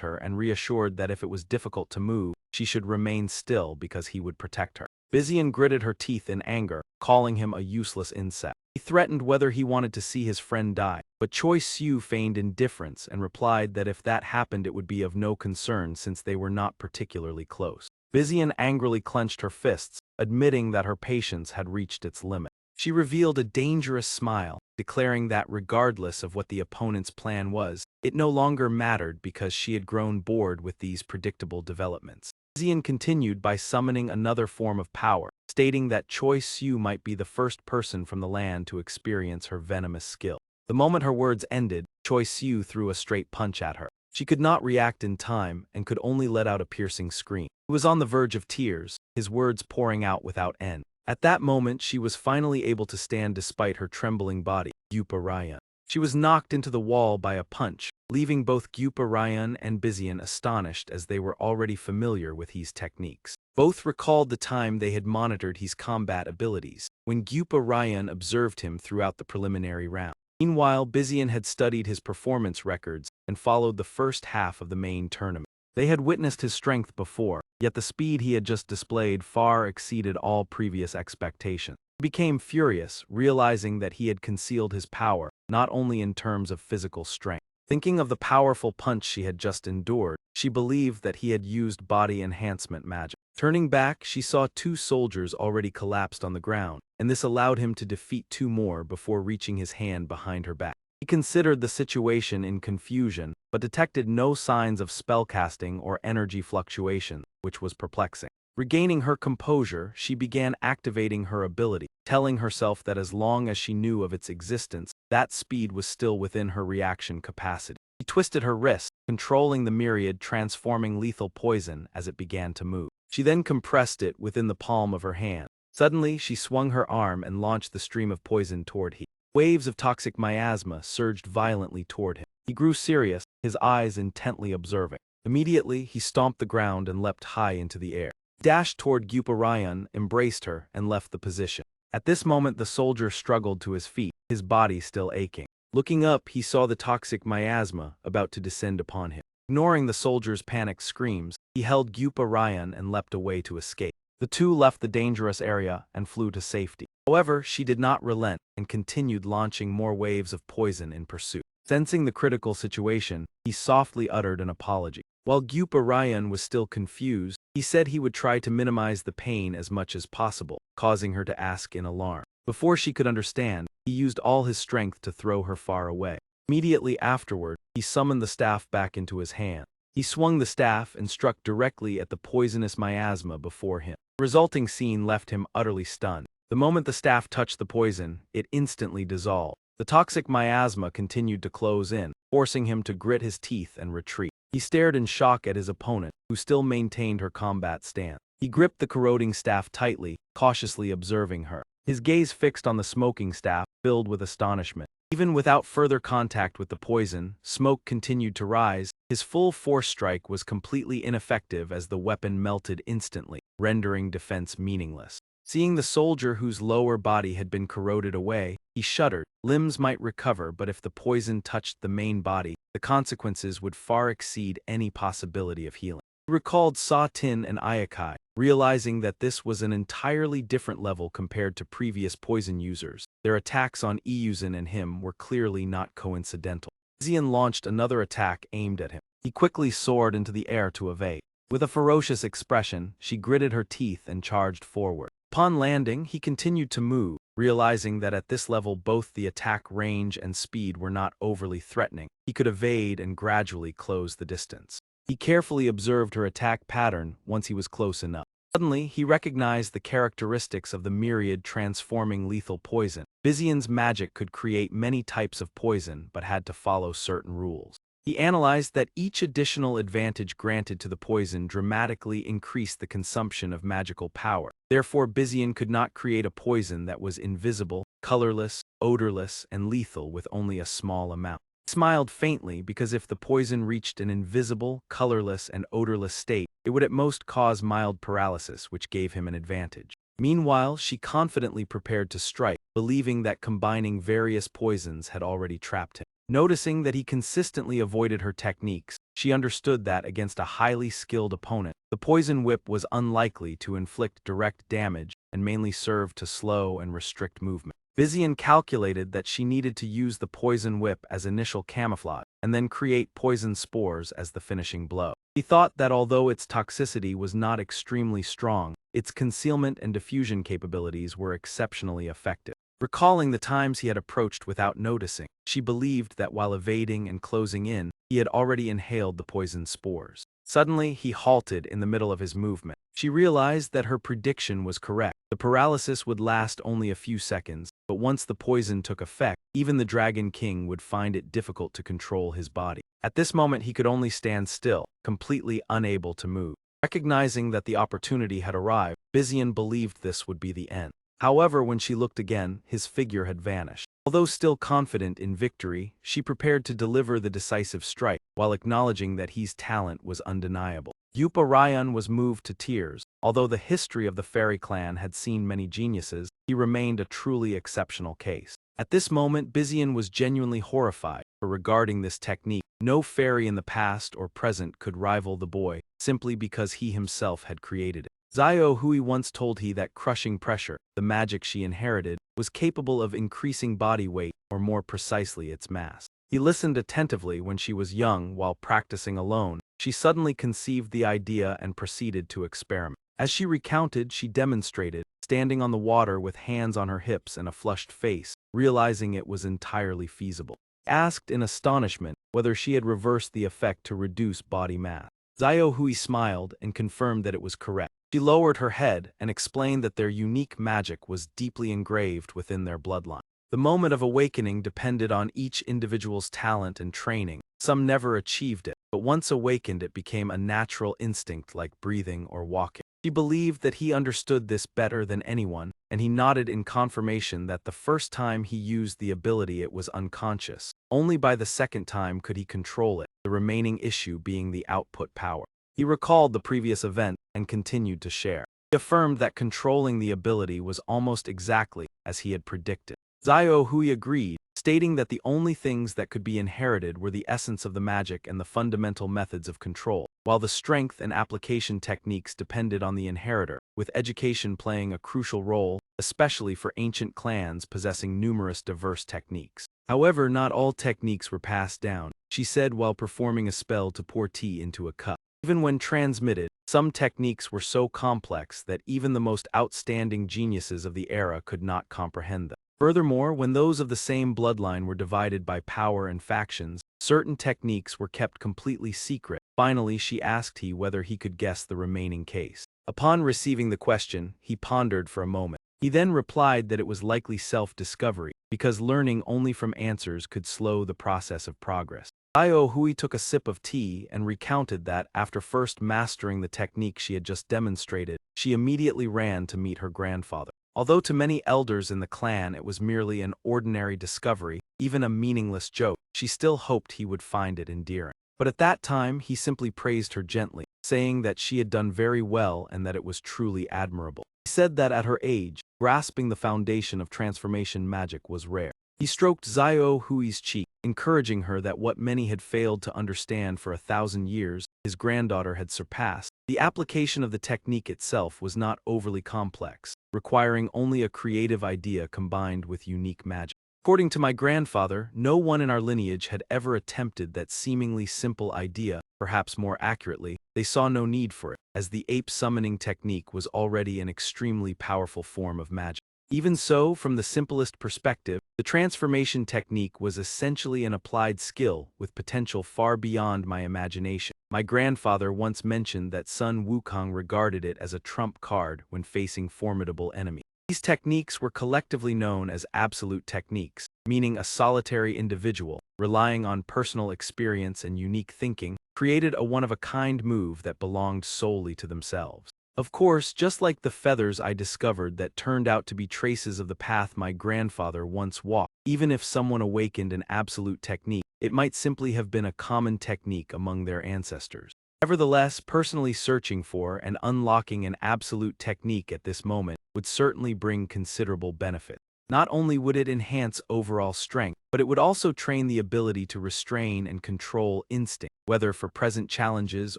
her and reassured that if it was difficult to move, she should remain still because he would protect her. Bizian gritted her teeth in anger, calling him a useless insect. He threatened whether he wanted to see his friend die, but Choi Siu feigned indifference and replied that if that happened it would be of no concern since they were not particularly close. Bizian angrily clenched her fists, admitting that her patience had reached its limit. She revealed a dangerous smile, declaring that regardless of what the opponent's plan was, it no longer mattered because she had grown bored with these predictable developments. Bizian continued by summoning another form of power, stating that Choi Siu might be the first person from the land to experience her venomous skill. The moment her words ended, Choi Siu threw a straight punch at her. She could not react in time and could only let out a piercing scream. He was on the verge of tears, his words pouring out without end. At that moment, she was finally able to stand despite her trembling body. Gyupa Ryan. She was knocked into the wall by a punch, leaving both Gyupa Ryan and Bizian astonished as they were already familiar with his techniques. Both recalled the time they had monitored his combat abilities, when Gyupa Ryan observed him throughout the preliminary round. Meanwhile, Bizian had studied his performance records and followed the first half of the main tournament. They had witnessed his strength before, yet the speed he had just displayed far exceeded all previous expectations. He became furious, realizing that he had concealed his power, not only in terms of physical strength. Thinking of the powerful punch she had just endured, she believed that he had used body enhancement magic. Turning back, she saw two soldiers already collapsed on the ground, and this allowed him to defeat two more before reaching his hand behind her back. He considered the situation in confusion, but detected no signs of spellcasting or energy fluctuation, which was perplexing. Regaining her composure, she began activating her ability, telling herself that as long as she knew of its existence, that speed was still within her reaction capacity. She twisted her wrist, controlling the myriad transforming lethal poison as it began to move. She then compressed it within the palm of her hand. Suddenly, she swung her arm and launched the stream of poison toward him. Waves of toxic miasma surged violently toward him. He grew serious, his eyes intently observing. Immediately, he stomped the ground and leapt high into the air. He dashed toward Gyuparayan, embraced her, and left the position. At this moment, the soldier struggled to his feet, his body still aching. Looking up, he saw the toxic miasma about to descend upon him. Ignoring the soldier's panicked screams, he held Gyuparayan and leapt away to escape. The two left the dangerous area and flew to safety. However, she did not relent and continued launching more waves of poison in pursuit. Sensing the critical situation, he softly uttered an apology. While Gyuparayan was still confused, he said he would try to minimize the pain as much as possible, causing her to ask in alarm. Before she could understand, he used all his strength to throw her far away. Immediately afterward, he summoned the staff back into his hand. He swung the staff and struck directly at the poisonous miasma before him. The resulting scene left him utterly stunned. The moment the staff touched the poison, it instantly dissolved. The toxic miasma continued to close in, forcing him to grit his teeth and retreat. He stared in shock at his opponent, who still maintained her combat stance. He gripped the corroding staff tightly, cautiously observing her. His gaze fixed on the smoking staff, filled with astonishment. Even without further contact with the poison, smoke continued to rise. His full force strike was completely ineffective as the weapon melted instantly, rendering defense meaningless. Seeing the soldier whose lower body had been corroded away, he shuddered. Limbs might recover, but if the poison touched the main body, the consequences would far exceed any possibility of healing. He recalled Sa Tin and Ayakai, realizing that this was an entirely different level compared to previous poison users. Their attacks on Iyuzin and him were clearly not coincidental. Xian launched another attack aimed at him. He quickly soared into the air to evade. With a ferocious expression, she gritted her teeth and charged forward. Upon landing, he continued to move, realizing that at this level both the attack range and speed were not overly threatening. He could evade and gradually close the distance. He carefully observed her attack pattern once he was close enough. Suddenly, he recognized the characteristics of the myriad transforming lethal poison. Vizian's magic could create many types of poison but had to follow certain rules. He analyzed that each additional advantage granted to the poison dramatically increased the consumption of magical power. Therefore, Vizian could not create a poison that was invisible, colorless, odorless, and lethal with only a small amount. He smiled faintly because if the poison reached an invisible, colorless, and odorless state, it would at most cause mild paralysis, which gave him an advantage. Meanwhile, she confidently prepared to strike, believing that combining various poisons had already trapped him. Noticing that he consistently avoided her techniques, she understood that against a highly skilled opponent, the poison whip was unlikely to inflict direct damage and mainly served to slow and restrict movement. Vizian calculated that she needed to use the poison whip as initial camouflage, and then create poison spores as the finishing blow. He thought that although its toxicity was not extremely strong, its concealment and diffusion capabilities were exceptionally effective. Recalling the times he had approached without noticing, she believed that while evading and closing in, he had already inhaled the poison spores. Suddenly, he halted in the middle of his movement. She realized that her prediction was correct. The paralysis would last only a few seconds, but once the poison took effect, even the Dragon King would find it difficult to control his body. At this moment, he could only stand still, completely unable to move. Recognizing that the opportunity had arrived, Vizian believed this would be the end. However, when she looked again, his figure had vanished. Although still confident in victory, she prepared to deliver the decisive strike, while acknowledging that his talent was undeniable. Uparayan was moved to tears. Although the history of the fairy clan had seen many geniuses, he remained a truly exceptional case. At this moment, Vizian was genuinely horrified, for regarding this technique, no fairy in the past or present could rival the boy, simply because he himself had created it. Zio Hui once told he that crushing pressure, the magic she inherited, was capable of increasing body weight, or more precisely its mass. He listened attentively when she was young while practicing alone. She suddenly conceived the idea and proceeded to experiment. As she recounted, she demonstrated, standing on the water with hands on her hips and a flushed face, realizing it was entirely feasible. He asked in astonishment whether she had reversed the effect to reduce body mass. Zio Hui smiled and confirmed that it was correct. She lowered her head and explained that their unique magic was deeply engraved within their bloodline. The moment of awakening depended on each individual's talent and training. Some never achieved it, but once awakened it became a natural instinct like breathing or walking. She believed that he understood this better than anyone, and he nodded in confirmation that the first time he used the ability it was unconscious. Only by the second time could he control it, the remaining issue being the output power. He recalled the previous event and continued to share. He affirmed that controlling the ability was almost exactly as he had predicted. Zio Hui agreed, stating that the only things that could be inherited were the essence of the magic and the fundamental methods of control, while the strength and application techniques depended on the inheritor, with education playing a crucial role, especially for ancient clans possessing numerous diverse techniques. However, not all techniques were passed down, she said while performing a spell to pour tea into a cup. Even when transmitted, some techniques were so complex that even the most outstanding geniuses of the era could not comprehend them. Furthermore, when those of the same bloodline were divided by power and factions, certain techniques were kept completely secret. Finally, she asked he whether he could guess the remaining case. Upon receiving the question, he pondered for a moment. He then replied that it was likely self-discovery, because learning only from answers could slow the process of progress. Io Hui took a sip of tea and recounted that, after first mastering the technique she had just demonstrated, she immediately ran to meet her grandfather. Although to many elders in the clan it was merely an ordinary discovery, even a meaningless joke, she still hoped he would find it endearing. But at that time he simply praised her gently, saying that she had done very well and that it was truly admirable. He said that at her age, grasping the foundation of transformation magic was rare. He stroked Zio Hui's cheek, encouraging her that what many had failed to understand for 1,000 years, his granddaughter had surpassed. The application of the technique itself was not overly complex, requiring only a creative idea combined with unique magic. According to my grandfather, no one in our lineage had ever attempted that seemingly simple idea. Perhaps more accurately, they saw no need for it, as the ape summoning technique was already an extremely powerful form of magic. Even so, from the simplest perspective, the transformation technique was essentially an applied skill with potential far beyond my imagination. My grandfather once mentioned that Sun Wukong regarded it as a trump card when facing formidable enemies. These techniques were collectively known as absolute techniques, meaning a solitary individual, relying on personal experience and unique thinking, created a one-of-a-kind move that belonged solely to themselves. Of course, just like the feathers I discovered that turned out to be traces of the path my grandfather once walked, even if someone awakened an absolute technique, it might simply have been a common technique among their ancestors. Nevertheless, personally searching for and unlocking an absolute technique at this moment would certainly bring considerable benefit. Not only would it enhance overall strength, but it would also train the ability to restrain and control instinct, whether for present challenges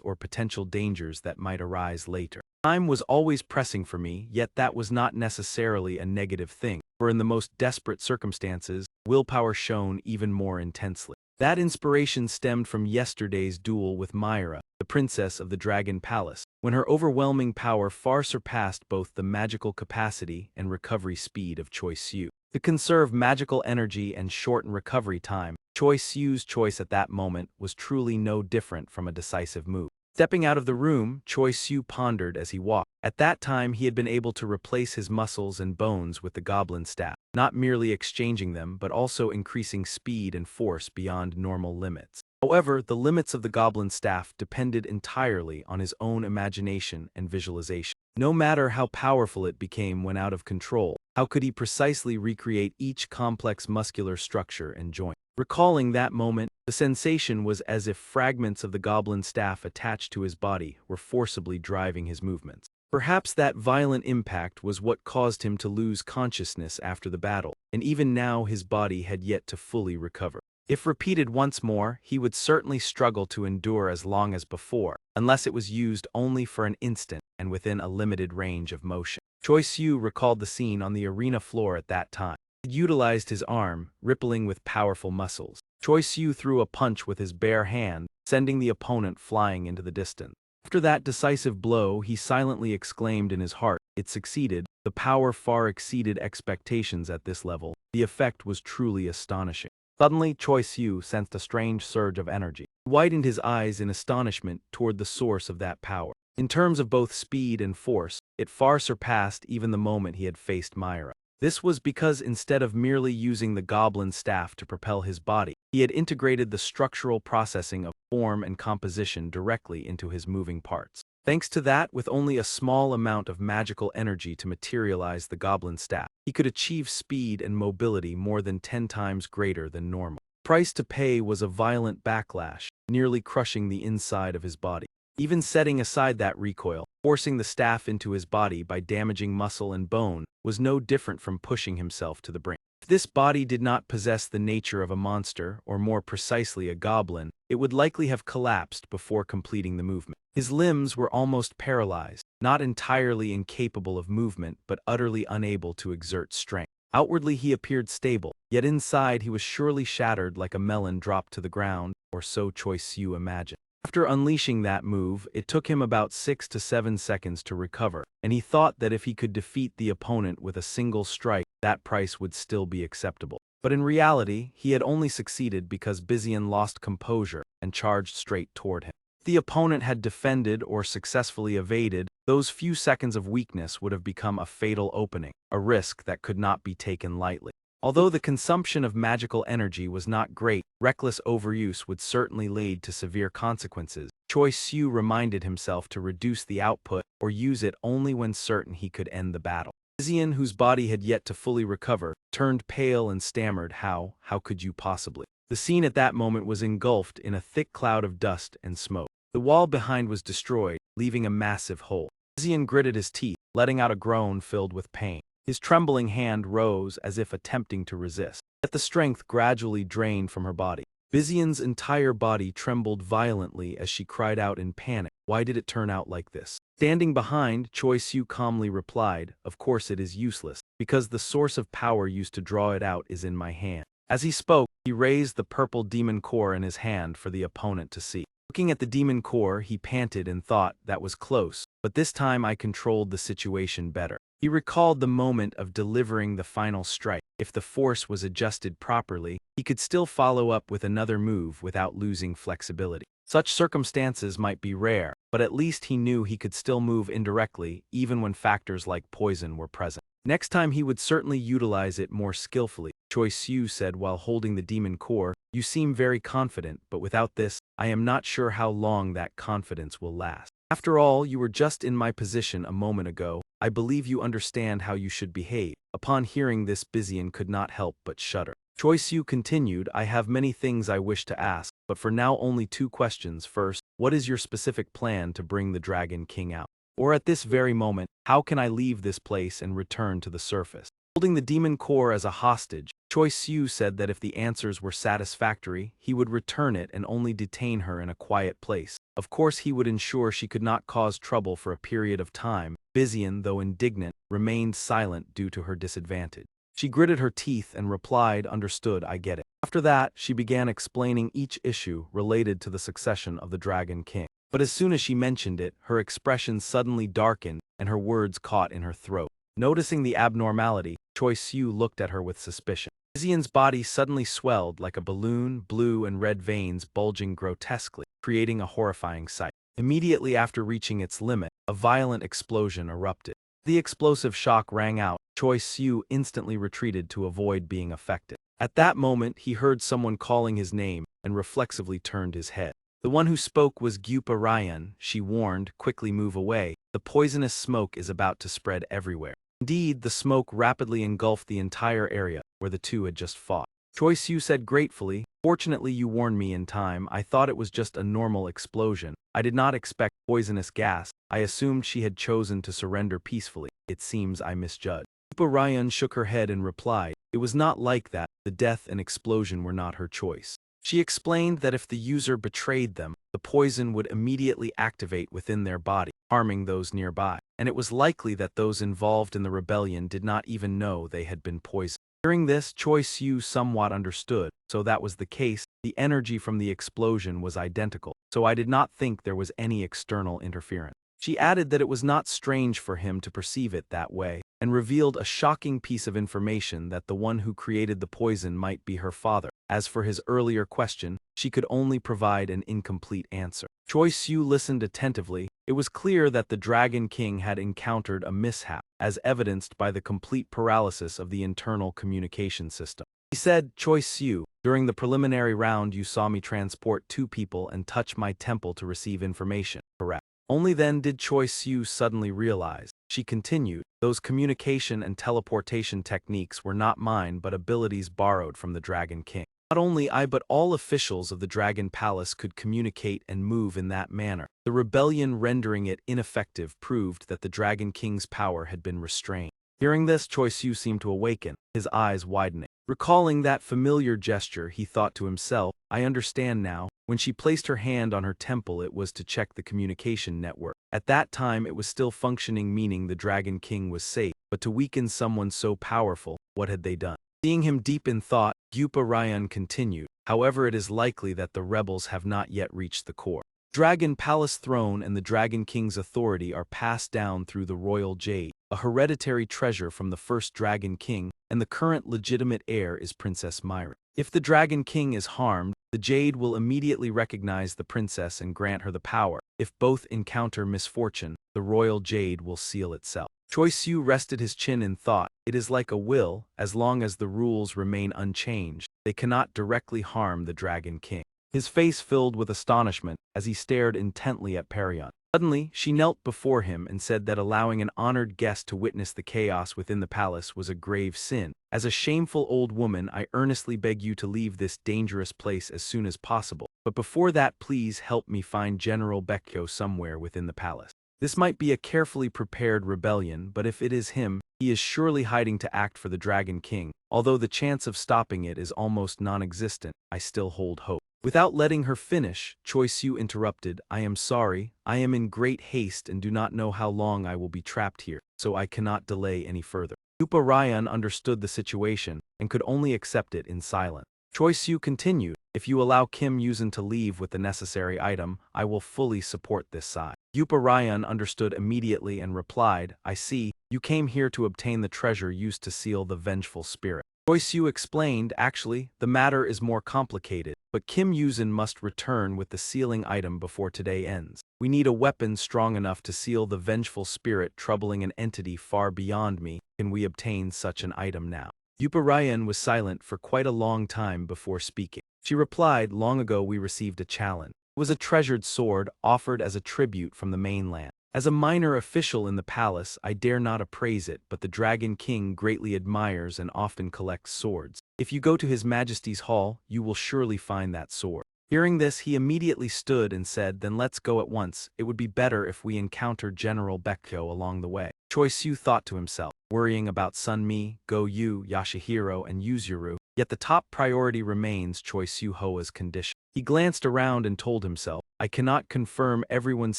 or potential dangers that might arise later. Time was always pressing for me, yet that was not necessarily a negative thing, for in the most desperate circumstances, willpower shone even more intensely. That inspiration stemmed from yesterday's duel with Myra, the princess of the Dragon Palace, when her overwhelming power far surpassed both the magical capacity and recovery speed of Choi Siu. To conserve magical energy and shorten recovery time, Choi Siu's choice at that moment was truly no different from a decisive move. Stepping out of the room, Choi Siu pondered as he walked. At that time he had been able to replace his muscles and bones with the goblin staff, not merely exchanging them but also increasing speed and force beyond normal limits. However, the limits of the goblin staff depended entirely on his own imagination and visualization. No matter how powerful it became when out of control, how could he precisely recreate each complex muscular structure and joint? Recalling that moment, the sensation was as if fragments of the goblin staff attached to his body were forcibly driving his movements. Perhaps that violent impact was what caused him to lose consciousness after the battle, and even now his body had yet to fully recover. If repeated once more, he would certainly struggle to endure as long as before, unless it was used only for an instant and within a limited range of motion. Choi Siu recalled the scene on the arena floor at that time. He utilized his arm, rippling with powerful muscles. Choi Siu threw a punch with his bare hand, sending the opponent flying into the distance. After that decisive blow, he silently exclaimed in his heart, "It succeeded. The power far exceeded expectations at this level. The effect was truly astonishing." Suddenly, Choi Siu sensed a strange surge of energy. He widened his eyes in astonishment toward the source of that power. In terms of both speed and force, it far surpassed even the moment he had faced Myra. This was because instead of merely using the goblin staff to propel his body, he had integrated the structural processing of form and composition directly into his moving parts. Thanks to that, with only a small amount of magical energy to materialize the goblin staff, he could achieve speed and mobility more than 10 times greater than normal. Price to pay was a violent backlash, nearly crushing the inside of his body. Even setting aside that recoil, forcing the staff into his body by damaging muscle and bone was no different from pushing himself to the brink. If this body did not possess the nature of a monster, or more precisely a goblin, it would likely have collapsed before completing the movement. His limbs were almost paralyzed, not entirely incapable of movement but utterly unable to exert strength. Outwardly he appeared stable, yet inside he was surely shattered like a melon dropped to the ground, or so Choi Siu imagined. After unleashing that move, it took him about 6 to 7 seconds to recover, and he thought that if he could defeat the opponent with a single strike, that price would still be acceptable. But in reality, he had only succeeded because Bizian lost composure and charged straight toward him. If the opponent had defended or successfully evaded, those few seconds of weakness would have become a fatal opening, a risk that could not be taken lightly. Although the consumption of magical energy was not great, reckless overuse would certainly lead to severe consequences. Choi Siu reminded himself to reduce the output or use it only when certain he could end the battle. Bizian, whose body had yet to fully recover, turned pale and stammered, How could you possibly? The scene at that moment was engulfed in a thick cloud of dust and smoke. The wall behind was destroyed, leaving a massive hole. Bizian gritted his teeth, letting out a groan filled with pain. His trembling hand rose as if attempting to resist, yet the strength gradually drained from her body. Bizian's entire body trembled violently as she cried out in panic, Why did it turn out like this? Standing behind, Choi Siu calmly replied, Of course it is useless, because the source of power used to draw it out is in my hand. As he spoke, he raised the purple demon core in his hand for the opponent to see. Looking at the demon core, he panted and thought, That was close, but this time I controlled the situation better. He recalled the moment of delivering the final strike. If the force was adjusted properly, he could still follow up with another move without losing flexibility. Such circumstances might be rare, but at least he knew he could still move indirectly even when factors like poison were present. Next time he would certainly utilize it more skillfully. Choi Siu said while holding the demon core, You seem very confident, but without this, I am not sure how long that confidence will last. After all, you were just in my position a moment ago. I believe you understand how you should behave. Upon hearing this, Bizian could not help but shudder. Choi Siu continued, I have many things I wish to ask, but for now only 2 questions. First, what is your specific plan to bring the Dragon King out? Or at this very moment, how can I leave this place and return to the surface? Holding the demon core as a hostage, Choi Siu said that if the answers were satisfactory, he would return it and only detain her in a quiet place. Of course he would ensure she could not cause trouble for a period of time. Bizian, though indignant, remained silent due to her disadvantage. She gritted her teeth and replied, Understood, I get it. After that, she began explaining each issue related to the succession of the Dragon King. But as soon as she mentioned it, her expression suddenly darkened and her words caught in her throat. Noticing the abnormality, Choi Siu looked at her with suspicion. Bizian's body suddenly swelled like a balloon, blue and red veins bulging grotesquely, creating a horrifying sight. Immediately after reaching its limit, a violent explosion erupted. The explosive shock rang out. Choi Siu instantly retreated to avoid being affected. At that moment, he heard someone calling his name and reflexively turned his head. The one who spoke was Gyupa Ryan. She warned, Quickly move away. The poisonous smoke is about to spread everywhere. Indeed, the smoke rapidly engulfed the entire area where the two had just fought. Choi Siu said gratefully, Fortunately you warned me in time. I thought it was just a normal explosion. I did not expect poisonous gas. I assumed she had chosen to surrender peacefully. It seems I misjudged. Gyupa Ryan shook her head and replied, It was not like that. The death and explosion were not her choice. She explained that if the user betrayed them, the poison would immediately activate within their body, harming those nearby, and it was likely that those involved in the rebellion did not even know they had been poisoned. Hearing this, Choi Siu somewhat understood. So that was the case. The energy from the explosion was identical, so I did not think there was any external interference. She added that it was not strange for him to perceive it that way, and revealed a shocking piece of information that the one who created the poison might be her father. As for his earlier question, she could only provide an incomplete answer. Choi Siu listened attentively, It was clear that the Dragon King had encountered a mishap, as evidenced by the complete paralysis of the internal communication system. He said, Choi Siu, during the preliminary round you saw me transport 2 people and touch my temple to receive information, correct? Only then did Choi Siu suddenly realize. She continued, those communication and teleportation techniques were not mine but abilities borrowed from the Dragon King. Not only I but all officials of the Dragon Palace could communicate and move in that manner. The rebellion rendering it ineffective proved that the Dragon King's power had been restrained. Hearing this, Choi Siu seemed to awaken, his eyes widening. Recalling that familiar gesture, he thought to himself, I understand now. When she placed her hand on her temple, it was to check the communication network. At that time it was still functioning, meaning the Dragon King was safe, but to weaken someone so powerful, what had they done? Seeing him deep in thought, Yupa Ryan continued, however it is likely that the rebels have not yet reached the core. Dragon Palace throne and the Dragon King's authority are passed down through the royal jade, a hereditary treasure from the first Dragon King, and the current legitimate heir is Princess Myra. If the Dragon King is harmed, the jade will immediately recognize the princess and grant her the power. If both encounter misfortune, the royal jade will seal itself. Choi Siu rested his chin in thought. It is like a will, as long as the rules remain unchanged, they cannot directly harm the Dragon King. His face filled with astonishment as he stared intently at Perion. Suddenly, she knelt before him and said that allowing an honored guest to witness the chaos within the palace was a grave sin. As a shameful old woman, I earnestly beg you to leave this dangerous place as soon as possible. But before that, please help me find General Baekyo somewhere within the palace. This might be a carefully prepared rebellion, but if it is him, he is surely hiding to act for the Dragon King. Although the chance of stopping it is almost non-existent, I still hold hope. Without letting her finish, Choi Siu interrupted, I am sorry, I am in great haste and do not know how long I will be trapped here, so I cannot delay any further. Yupa Ryan understood the situation and could only accept it in silence. Choi Siu continued, if you allow Kim Yuzin to leave with the necessary item, I will fully support this side. Yupa Ryan understood immediately and replied, I see, you came here to obtain the treasure used to seal the vengeful spirit. Choi Siu explained, actually, the matter is more complicated, but Kim Yuzin must return with the sealing item before today ends. We need a weapon strong enough to seal the vengeful spirit troubling an entity far beyond me. Can we obtain such an item now? Yupa Ryan was silent for quite a long time before speaking. She replied, long ago we received a challenge. It was a treasured sword offered as a tribute from the mainland. As a minor official in the palace, I dare not appraise it, but the Dragon King greatly admires and often collects swords. If you go to His Majesty's hall, you will surely find that sword. Hearing this, he immediately stood and said, then let's go at once. It would be better if we encountered General Baekyo along the way. Choi Siu thought to himself, worrying about Sunmi, Go Yu, Yashihiro, and Yuzuru, yet the top priority remains Choi Siu Hoa's condition. He glanced around and told himself, I cannot confirm everyone's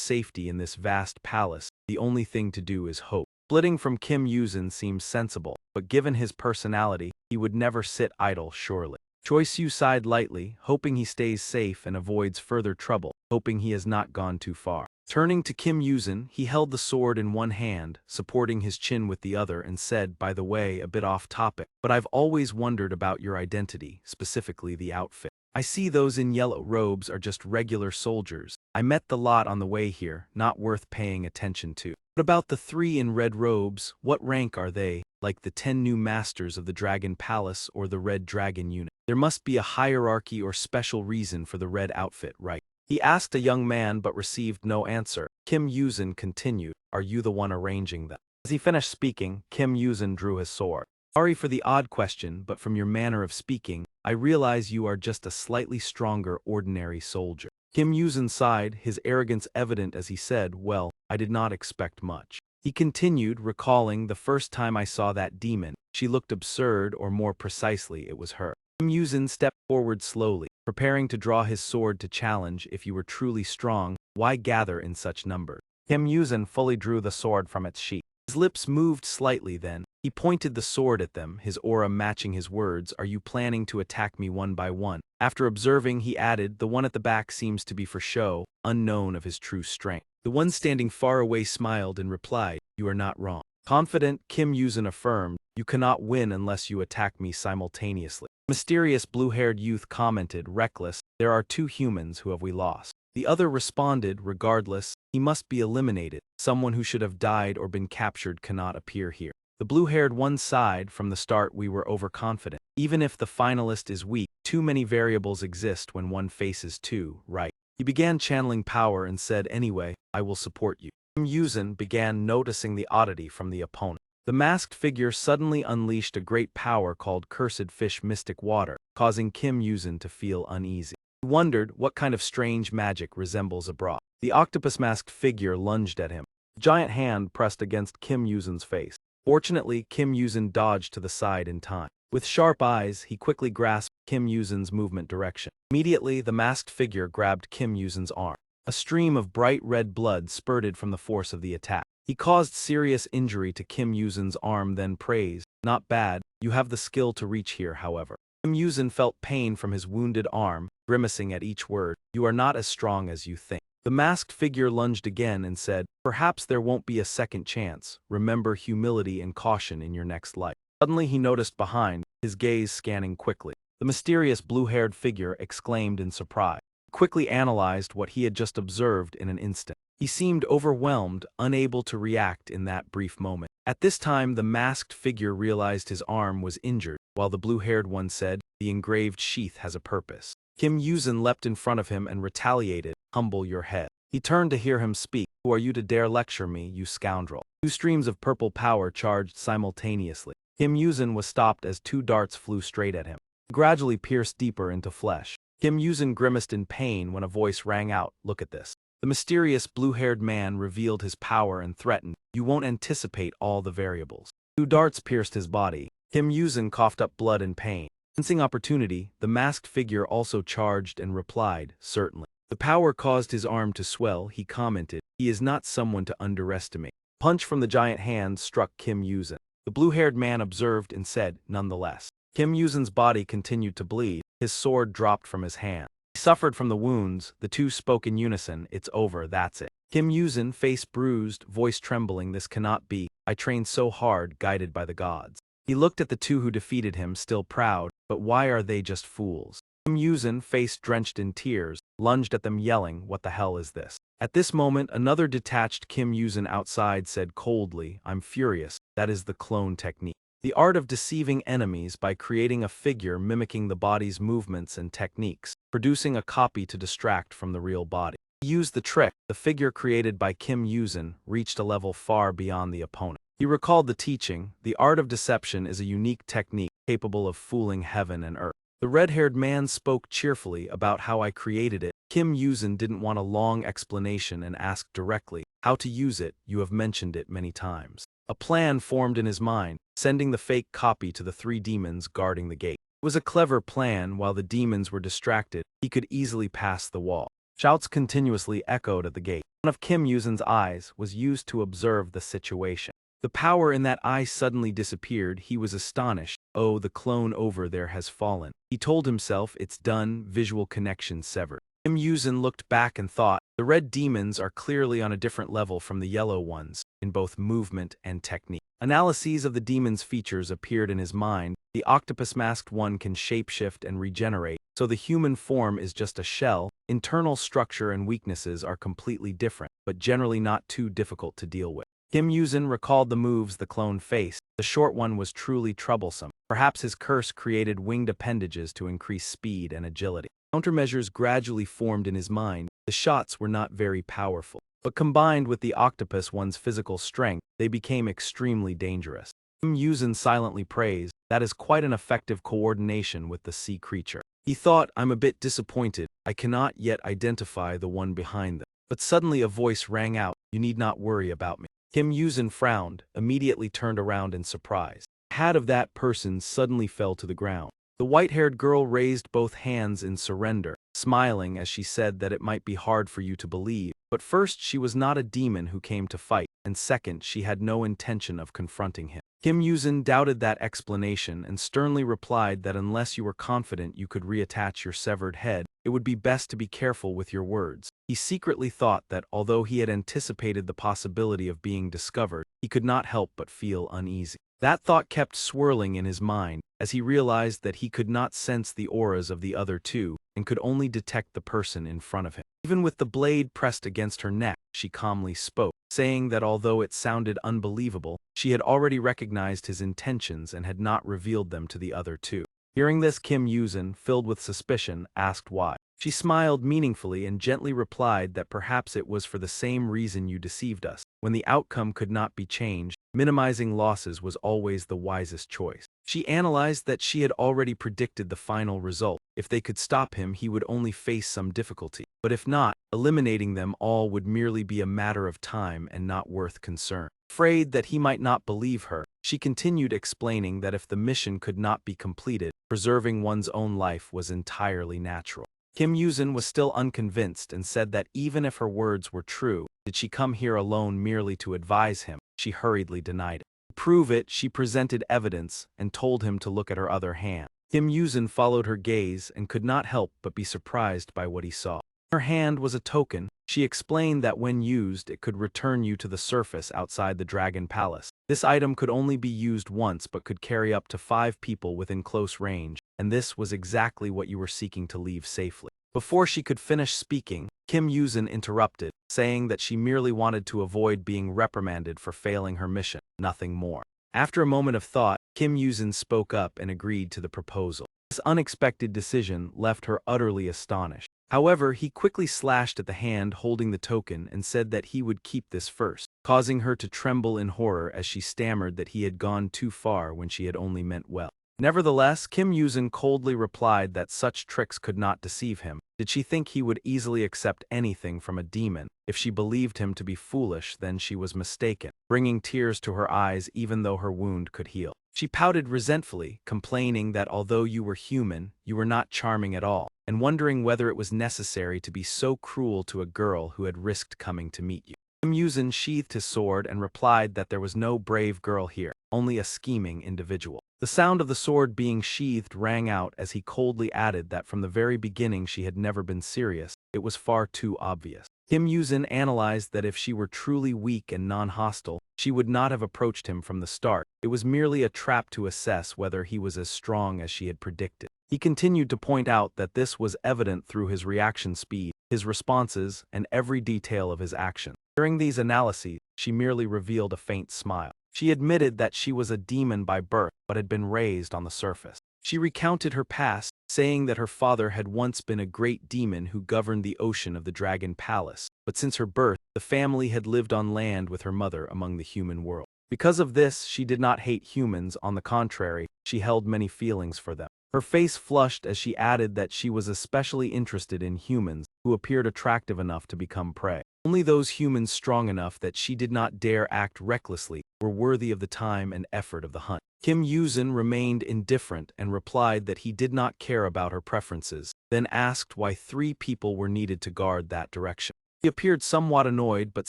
safety in this vast palace. The only thing to do is hope. Splitting from Kim Yuzin seems sensible, but given his personality, he would never sit idle surely. Choi Siu sighed lightly, hoping he stays safe and avoids further trouble, hoping he has not gone too far. Turning to Kim Yuzin, he held the sword in one hand, supporting his chin with the other, and said, by the way, a bit off topic, but I've always wondered about your identity, specifically the outfit. I see those in yellow robes are just regular soldiers. I met the lot on the way here, not worth paying attention to. What about the 3 in red robes? What rank are they? Like the 10 new masters of the Dragon Palace or the Red Dragon unit? There must be a hierarchy or special reason for the red outfit, right? He asked a young man but received no answer. Kim Yuzin continued, are you the one arranging them? As he finished speaking, Kim Yuzin drew his sword. Sorry for the odd question, but from your manner of speaking, I realize you are just a slightly stronger ordinary soldier. Kim Yuzin sighed, his arrogance evident as he said, well, I did not expect much. He continued, recalling the first time I saw that demon, she looked absurd, or more precisely, it was her. Kim Yuzin stepped forward slowly, preparing to draw his sword to challenge. If you were truly strong, why gather in such numbers? Kim Yuzin fully drew the sword from its sheath. His lips moved slightly then. He pointed the sword at them, his aura matching his words, are you planning to attack me one by one? After observing, he added, the one at the back seems to be for show, unknown of his true strength. The one standing far away smiled and replied, you are not wrong. Confident, Kim Yuzin affirmed, you cannot win unless you attack me simultaneously. Mysterious blue-haired youth commented, reckless, there are 2 humans who have we lost. The other responded, regardless, he must be eliminated. Someone who should have died or been captured cannot appear here. The blue-haired one sighed. From the start we were overconfident. Even if the finalist is weak, too many variables exist when one faces two, right? He began channeling power and said, anyway, I will support you. Kim Yuzin began noticing the oddity from the opponent. The masked figure suddenly unleashed a great power called Cursed Fish Mystic Water, causing Kim Yuzin to feel uneasy. He wondered what kind of strange magic resembles a bra. The octopus-masked figure lunged at him. A giant hand pressed against Kim Yuzin's face. Fortunately, Kim Yuzin dodged to the side in time. With sharp eyes, he quickly grasped Kim Yuzin's movement direction. Immediately, the masked figure grabbed Kim Yuzin's arm. A stream of bright red blood spurted from the force of the attack. He caused serious injury to Kim Yuzin's arm, then praised, "Not bad, you have the skill to reach here, however." Kim Yuzin felt pain from his wounded arm, grimacing at each word. "You are not as strong as you think." The masked figure lunged again and said, "Perhaps there won't be a second chance. Remember humility and caution in your next life." Suddenly he noticed behind, his gaze scanning quickly. The mysterious blue-haired figure exclaimed in surprise. He quickly analyzed what he had just observed in an instant. He seemed overwhelmed, unable to react in that brief moment. At this time, the masked figure realized his arm was injured, while the blue-haired one said, "The engraved sheath has a purpose." Kim Yuzin leapt in front of him and retaliated, "Humble your head." He turned to hear him speak. "Who are you to dare lecture me, you scoundrel?" Two streams of purple power charged simultaneously. Kim Yuzin was stopped as two darts flew straight at him. He gradually pierced deeper into flesh. Kim Yuzin grimaced in pain when a voice rang out, "Look at this." The mysterious blue-haired man revealed his power and threatened, "You won't anticipate all the variables." Two darts pierced his body. Kim Yuzin coughed up blood in pain. Sensing opportunity, the masked figure also charged and replied, "Certainly." The power caused his arm to swell. He commented, "He is not someone to underestimate." A punch from the giant hand struck Kim Yuzin. The blue-haired man observed and said, "Nonetheless." Kim Yuzin's body continued to bleed. His sword dropped from his hand. He suffered from the wounds. The two spoke in unison, "It's over, that's it." Kim Yuzin, face bruised, voice trembling, "This cannot be. I trained so hard, guided by the gods." He looked at the two who defeated him, still proud, but why are they just fools? Kim Yuzin, face drenched in tears, lunged at them yelling, "What the hell is this?" At this moment, another detached Kim Yuzin outside said coldly, "I'm furious. That is the clone technique. The art of deceiving enemies by creating a figure mimicking the body's movements and techniques, producing a copy to distract from the real body." He used the trick. The figure created by Kim Yuzin reached a level far beyond the opponent. He recalled the teaching, "The art of deception is a unique technique capable of fooling heaven and earth." The red-haired man spoke cheerfully about how I created it. Kim Yuzin didn't want a long explanation and asked directly, "How to use it? You have mentioned it many times." A plan formed in his mind, sending the fake copy to the three demons guarding the gate. It was a clever plan. While the demons were distracted, he could easily pass the wall. Shouts continuously echoed at the gate. One of Kim Yuzin's eyes was used to observe the situation. The power in that eye suddenly disappeared. He was astonished. "Oh, the clone over there has fallen." He told himself, "It's done, visual connection severed." Kim Yuzin looked back and thought, the red demons are clearly on a different level from the yellow ones, in both movement and technique. Analyses of the demons' features appeared in his mind. The octopus-masked one can shapeshift and regenerate, so the human form is just a shell. Internal structure and weaknesses are completely different, but generally not too difficult to deal with. Kim Yuzin recalled the moves the clone faced. The short one was truly troublesome. Perhaps his curse created winged appendages to increase speed and agility. Countermeasures gradually formed in his mind. The shots were not very powerful, but combined with the octopus one's physical strength, they became extremely dangerous. Kim Yuzin silently praised, "That is quite an effective coordination with the sea creature." He thought, "I'm a bit disappointed. I cannot yet identify the one behind them." But suddenly a voice rang out, "You need not worry about me." Kim Yuzin frowned, immediately turned around in surprise. The hat of that person suddenly fell to the ground. The white-haired girl raised both hands in surrender, smiling as she said that it might be hard for you to believe, but first, she was not a demon who came to fight, and second, she had no intention of confronting him. Kim Yuzin doubted that explanation and sternly replied that unless you were confident you could reattach your severed head, it would be best to be careful with your words. He secretly thought that although he had anticipated the possibility of being discovered, he could not help but feel uneasy. That thought kept swirling in his mind, as he realized that he could not sense the auras of the other two, and could only detect the person in front of him. Even with the blade pressed against her neck, she calmly spoke, saying that although it sounded unbelievable, she had already recognized his intentions and had not revealed them to the other two. Hearing this, Kim Yuzin, filled with suspicion, asked why. She smiled meaningfully and gently replied that perhaps it was for the same reason you deceived us. When the outcome could not be changed, minimizing losses was always the wisest choice. She analyzed that she had already predicted the final result. If they could stop him, he would only face some difficulty. But if not, eliminating them all would merely be a matter of time and not worth concern. Afraid that he might not believe her, she continued explaining that if the mission could not be completed, preserving one's own life was entirely natural. Kim Yuzin was still unconvinced and said that even if her words were true, did she come here alone merely to advise him? She hurriedly denied it. To prove it, she presented evidence and told him to look at her other hand. Kim Yuzin followed her gaze and could not help but be surprised by what he saw. Her hand was a token. She explained that when used, it could return you to the surface outside the Dragon Palace. This item could only be used once but could carry up to 5 people within close range, and this was exactly what you were seeking to leave safely. Before she could finish speaking, Kim Yuzin interrupted, saying that she merely wanted to avoid being reprimanded for failing her mission, nothing more. After a moment of thought, Kim Yuzin spoke up and agreed to the proposal. This unexpected decision left her utterly astonished. However, he quickly slashed at the hand holding the token and said that he would keep this first, causing her to tremble in horror as she stammered that he had gone too far when she had only meant well. Nevertheless, Kim Yuzin coldly replied that such tricks could not deceive him. Did she think he would easily accept anything from a demon? If she believed him to be foolish, then she was mistaken, bringing tears to her eyes even though her wound could heal. She pouted resentfully, complaining that although you were human, you were not charming at all, and wondering whether it was necessary to be so cruel to a girl who had risked coming to meet you. Kim Yuzin sheathed his sword and replied that there was no brave girl here, only a scheming individual. The sound of the sword being sheathed rang out as he coldly added that from the very beginning she had never been serious. It was far too obvious. Kim Yuzin analyzed that if she were truly weak and non-hostile, she would not have approached him from the start. It was merely a trap to assess whether he was as strong as she had predicted. He continued to point out that this was evident through his reaction speed, his responses, and every detail of his actions. During these analyses, she merely revealed a faint smile. She admitted that she was a demon by birth but had been raised on the surface. She recounted her past, saying that her father had once been a great demon who governed the ocean of the Dragon Palace, but since her birth, the family had lived on land with her mother among the human world. Because of this, she did not hate humans. On the contrary, she held many feelings for them. Her face flushed as she added that she was especially interested in humans who appeared attractive enough to become prey. Only those humans strong enough that she did not dare act recklessly were worthy of the time and effort of the hunt. Kim Yuzin remained indifferent and replied that he did not care about her preferences, then asked why 3 people were needed to guard that direction. He appeared somewhat annoyed but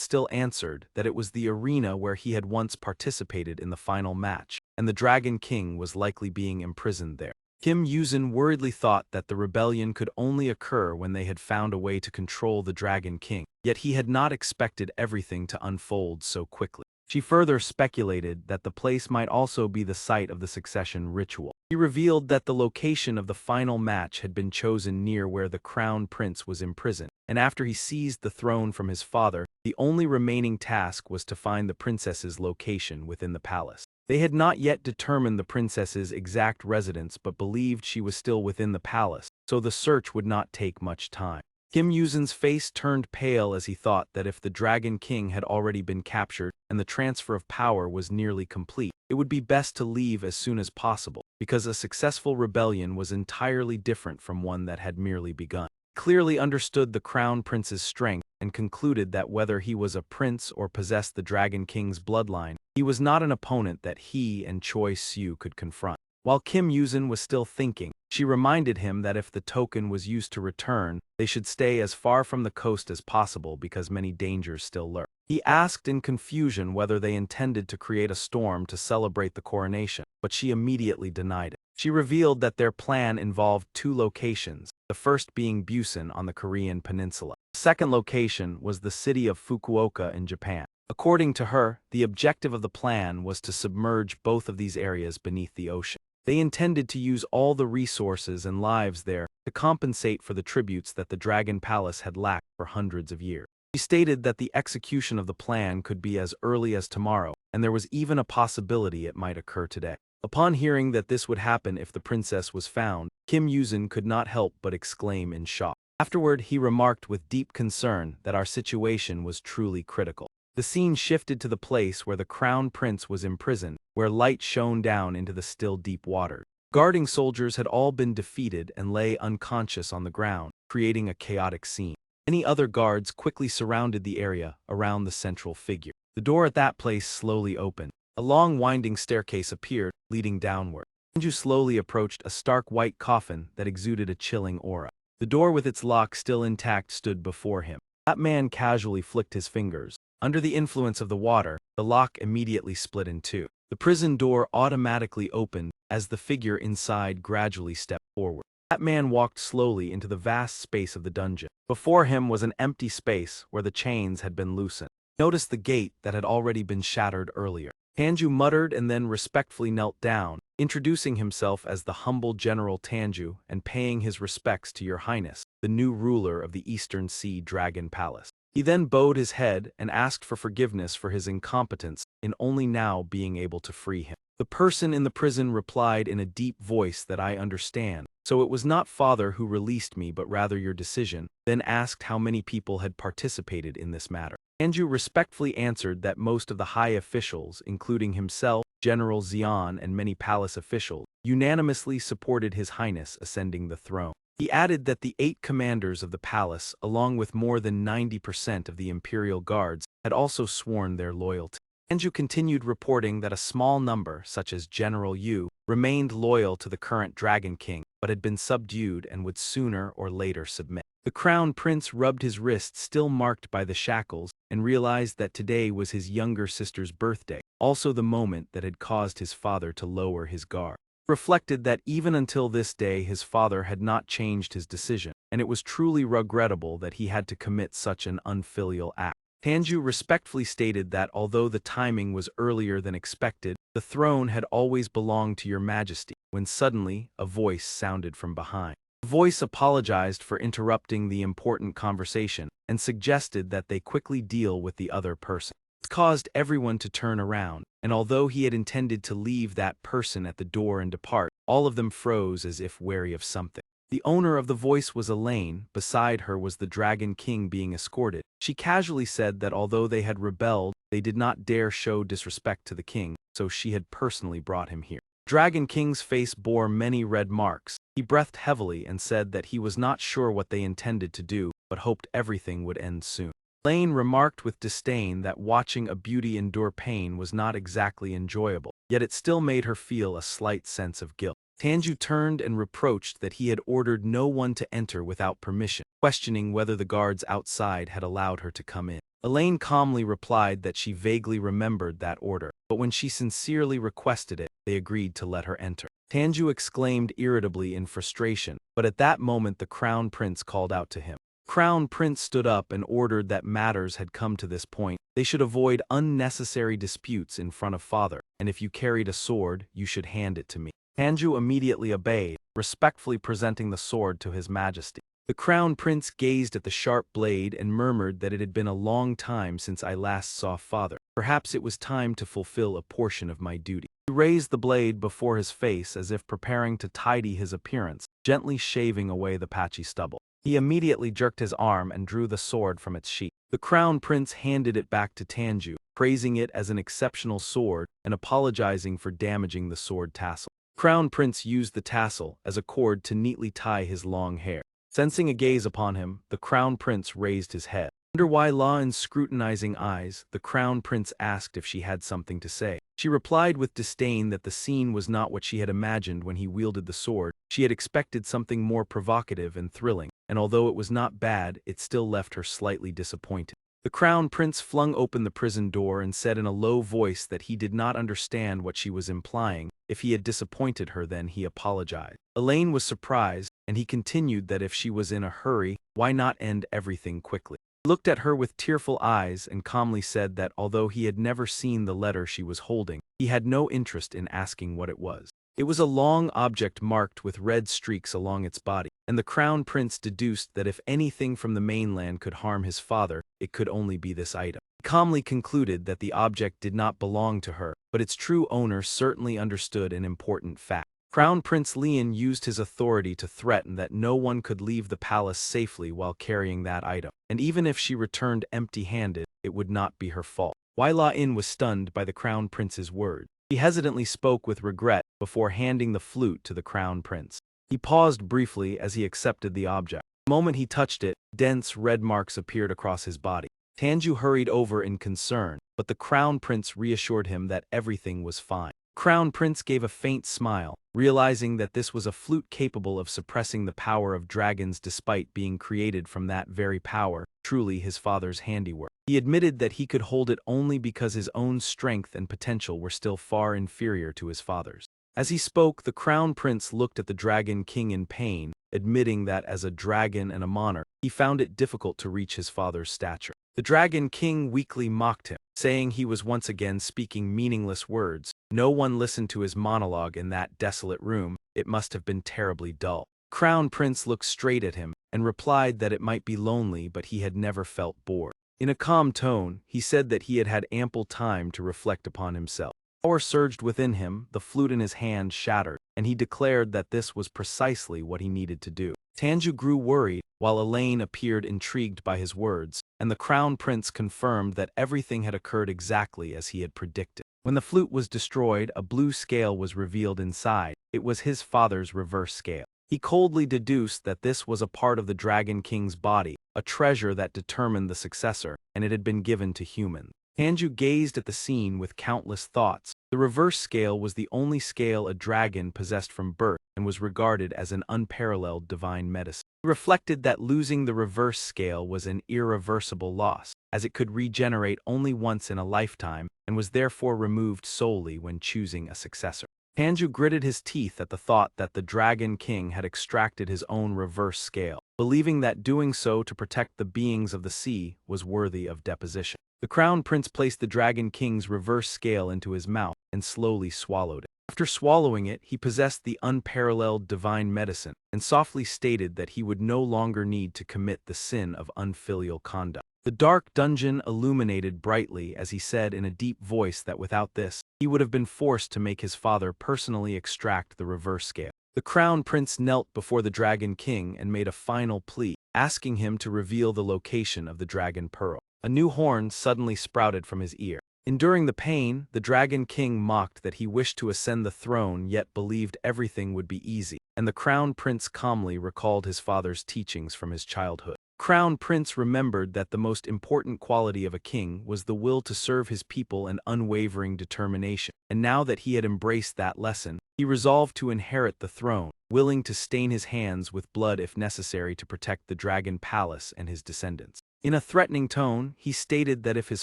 still answered that it was the arena where he had once participated in the final match, and the Dragon King was likely being imprisoned there. Kim Yuzin worriedly thought that the rebellion could only occur when they had found a way to control the Dragon King, yet he had not expected everything to unfold so quickly. She further speculated that the place might also be the site of the succession ritual. He revealed that the location of the final match had been chosen near where the crown prince was imprisoned, and after he seized the throne from his father, the only remaining task was to find the princess's location within the palace. They had not yet determined the princess's exact residence but believed she was still within the palace, so the search would not take much time. Kim Yuzin's face turned pale as he thought that if the Dragon King had already been captured and the transfer of power was nearly complete, it would be best to leave as soon as possible, because a successful rebellion was entirely different from one that had merely begun. He clearly understood the Crown Prince's strength and concluded that whether he was a prince or possessed the Dragon King's bloodline, he was not an opponent that he and Choi Siu could confront. While Kim Yuzin was still thinking, she reminded him that if the token was used to return, they should stay as far from the coast as possible because many dangers still lurk. He asked in confusion whether they intended to create a storm to celebrate the coronation, but she immediately denied it. She revealed that their plan involved 2 locations, the first being Busan on the Korean peninsula. The second location was the city of Fukuoka in Japan. According to her, the objective of the plan was to submerge both of these areas beneath the ocean. They intended to use all the resources and lives there to compensate for the tributes that the Dragon Palace had lacked for hundreds of years. She stated that the execution of the plan could be as early as tomorrow, and there was even a possibility it might occur today. Upon hearing that this would happen if the princess was found, Kim Yuzin could not help but exclaim in shock. Afterward, he remarked with deep concern that our situation was truly critical. The scene shifted to the place where the crown prince was imprisoned, where light shone down into the still deep waters. Guarding soldiers had all been defeated and lay unconscious on the ground, creating a chaotic scene. Many other guards quickly surrounded the area around the central figure. The door at that place slowly opened. A long winding staircase appeared, leading downward. Anju slowly approached a stark white coffin that exuded a chilling aura. The door with its lock still intact stood before him. That man casually flicked his fingers. Under the influence of the water, the lock immediately split in two. The prison door automatically opened as the figure inside gradually stepped forward. That man walked slowly into the vast space of the dungeon. Before him was an empty space where the chains had been loosened. He noticed the gate that had already been shattered earlier. Tanju muttered and then respectfully knelt down, introducing himself as the humble General Tanju and paying his respects to Your Highness, the new ruler of the Eastern Sea Dragon Palace. He then bowed his head and asked for forgiveness for his incompetence in only now being able to free him. The person in the prison replied in a deep voice that I understand. So it was not father who released me but rather your decision, then asked how many people had participated in this matter. Anju respectfully answered that most of the high officials, including himself, General Xian and many palace officials, unanimously supported His Highness ascending the throne. He added that the 8 commanders of the palace, along with more than 90% of the imperial guards, had also sworn their loyalty. Anju continued reporting that a small number, such as General Yu, remained loyal to the current Dragon King, but had been subdued and would sooner or later submit. The crown prince rubbed his wrist still marked by the shackles and realized that today was his younger sister's birthday, also the moment that had caused his father to lower his guard. He reflected that even until this day his father had not changed his decision, and it was truly regrettable that he had to commit such an unfilial act. Tanju respectfully stated that although the timing was earlier than expected, the throne had always belonged to Your Majesty, when suddenly a voice sounded from behind. The voice apologized for interrupting the important conversation and suggested that they quickly deal with the other person. This caused everyone to turn around, and although he had intended to leave that person at the door and depart, all of them froze as if wary of something. The owner of the voice was Elaine. Beside her was the Dragon King being escorted. She casually said that although they had rebelled, they did not dare show disrespect to the king, so she had personally brought him here. Dragon King's face bore many red marks. He breathed heavily and said that he was not sure what they intended to do, but hoped everything would end soon. Elaine remarked with disdain that watching a beauty endure pain was not exactly enjoyable, yet it still made her feel a slight sense of guilt. Tanju turned and reproached that he had ordered no one to enter without permission, questioning whether the guards outside had allowed her to come in. Elaine calmly replied that she vaguely remembered that order, but when she sincerely requested it, they agreed to let her enter. Tanju exclaimed irritably in frustration, but at that moment the crown prince called out to him. Crown Prince stood up and ordered that matters had come to this point. They should avoid unnecessary disputes in front of father, and if you carried a sword, you should hand it to me. Tanju immediately obeyed, respectfully presenting the sword to His Majesty. The crown prince gazed at the sharp blade and murmured that it had been a long time since I last saw father. Perhaps it was time to fulfill a portion of my duty. He raised the blade before his face as if preparing to tidy his appearance, gently shaving away the patchy stubble. He immediately jerked his arm and drew the sword from its sheath. The crown prince handed it back to Tanju, praising it as an exceptional sword and apologizing for damaging the sword tassel. Crown Prince used the tassel as a cord to neatly tie his long hair. Sensing a gaze upon him, the Crown Prince raised his head. Under Wai Lan's scrutinizing eyes, the Crown Prince asked if she had something to say. She replied with disdain that the scene was not what she had imagined when he wielded the sword. She had expected something more provocative and thrilling, and although it was not bad, it still left her slightly disappointed. The Crown Prince flung open the prison door and said in a low voice that he did not understand what she was implying. If he had disappointed her, then he apologized. Elaine was surprised, and he continued that if she was in a hurry, why not end everything quickly? He looked at her with tearful eyes and calmly said that although he had never seen the letter she was holding, he had no interest in asking what it was. It was a long object marked with red streaks along its body, and the crown prince deduced that if anything from the mainland could harm his father, it could only be this item. He calmly concluded that the object did not belong to her, but its true owner certainly understood an important fact. Crown Prince Lian used his authority to threaten that no one could leave the palace safely while carrying that item, and even if she returned empty-handed, it would not be her fault. Wai La-in was stunned by the Crown Prince's words. He hesitantly spoke with regret before handing the flute to the Crown Prince. He paused briefly as he accepted the object. The moment he touched it, dense red marks appeared across his body. Tanju hurried over in concern, but the Crown Prince reassured him that everything was fine. Crown Prince gave a faint smile, realizing that this was a flute capable of suppressing the power of dragons despite being created from that very power, truly his father's handiwork. He admitted that he could hold it only because his own strength and potential were still far inferior to his father's. As he spoke, the Crown Prince looked at the Dragon King in pain, admitting that as a dragon and a monarch, he found it difficult to reach his father's stature. The Dragon King weakly mocked him, saying he was once again speaking meaningless words. No one listened to his monologue in that desolate room. It must have been terribly dull. Crown Prince looked straight at him and replied that it might be lonely, but he had never felt bored. In a calm tone, he said that he had had ample time to reflect upon himself. Power surged within him, the flute in his hand shattered, and he declared that this was precisely what he needed to do. Tanju grew worried, while Elaine appeared intrigued by his words, and the Crown Prince confirmed that everything had occurred exactly as he had predicted. When the flute was destroyed, a blue scale was revealed inside. It was his father's reverse scale. He coldly deduced that this was a part of the Dragon King's body, a treasure that determined the successor, and it had been given to humans. Tanju gazed at the scene with countless thoughts. The reverse scale was the only scale a dragon possessed from birth and was regarded as an unparalleled divine medicine. He reflected that losing the reverse scale was an irreversible loss, as it could regenerate only once in a lifetime and was therefore removed solely when choosing a successor. Tanju gritted his teeth at the thought that the Dragon King had extracted his own reverse scale, believing that doing so to protect the beings of the sea was worthy of deposition. The Crown Prince placed the Dragon King's reverse scale into his mouth and slowly swallowed it. After swallowing it, he possessed the unparalleled divine medicine and softly stated that he would no longer need to commit the sin of unfilial conduct. The dark dungeon illuminated brightly as he said in a deep voice that without this, he would have been forced to make his father personally extract the reverse scale. The Crown Prince knelt before the Dragon King and made a final plea, asking him to reveal the location of the Dragon Pearl. A new horn suddenly sprouted from his ear. Enduring the pain, the Dragon King mocked that he wished to ascend the throne yet believed everything would be easy, and the Crown Prince calmly recalled his father's teachings from his childhood. Crown Prince remembered that the most important quality of a king was the will to serve his people and unwavering determination, and now that he had embraced that lesson, he resolved to inherit the throne, willing to stain his hands with blood if necessary to protect the Dragon Palace and his descendants. In a threatening tone, he stated that if his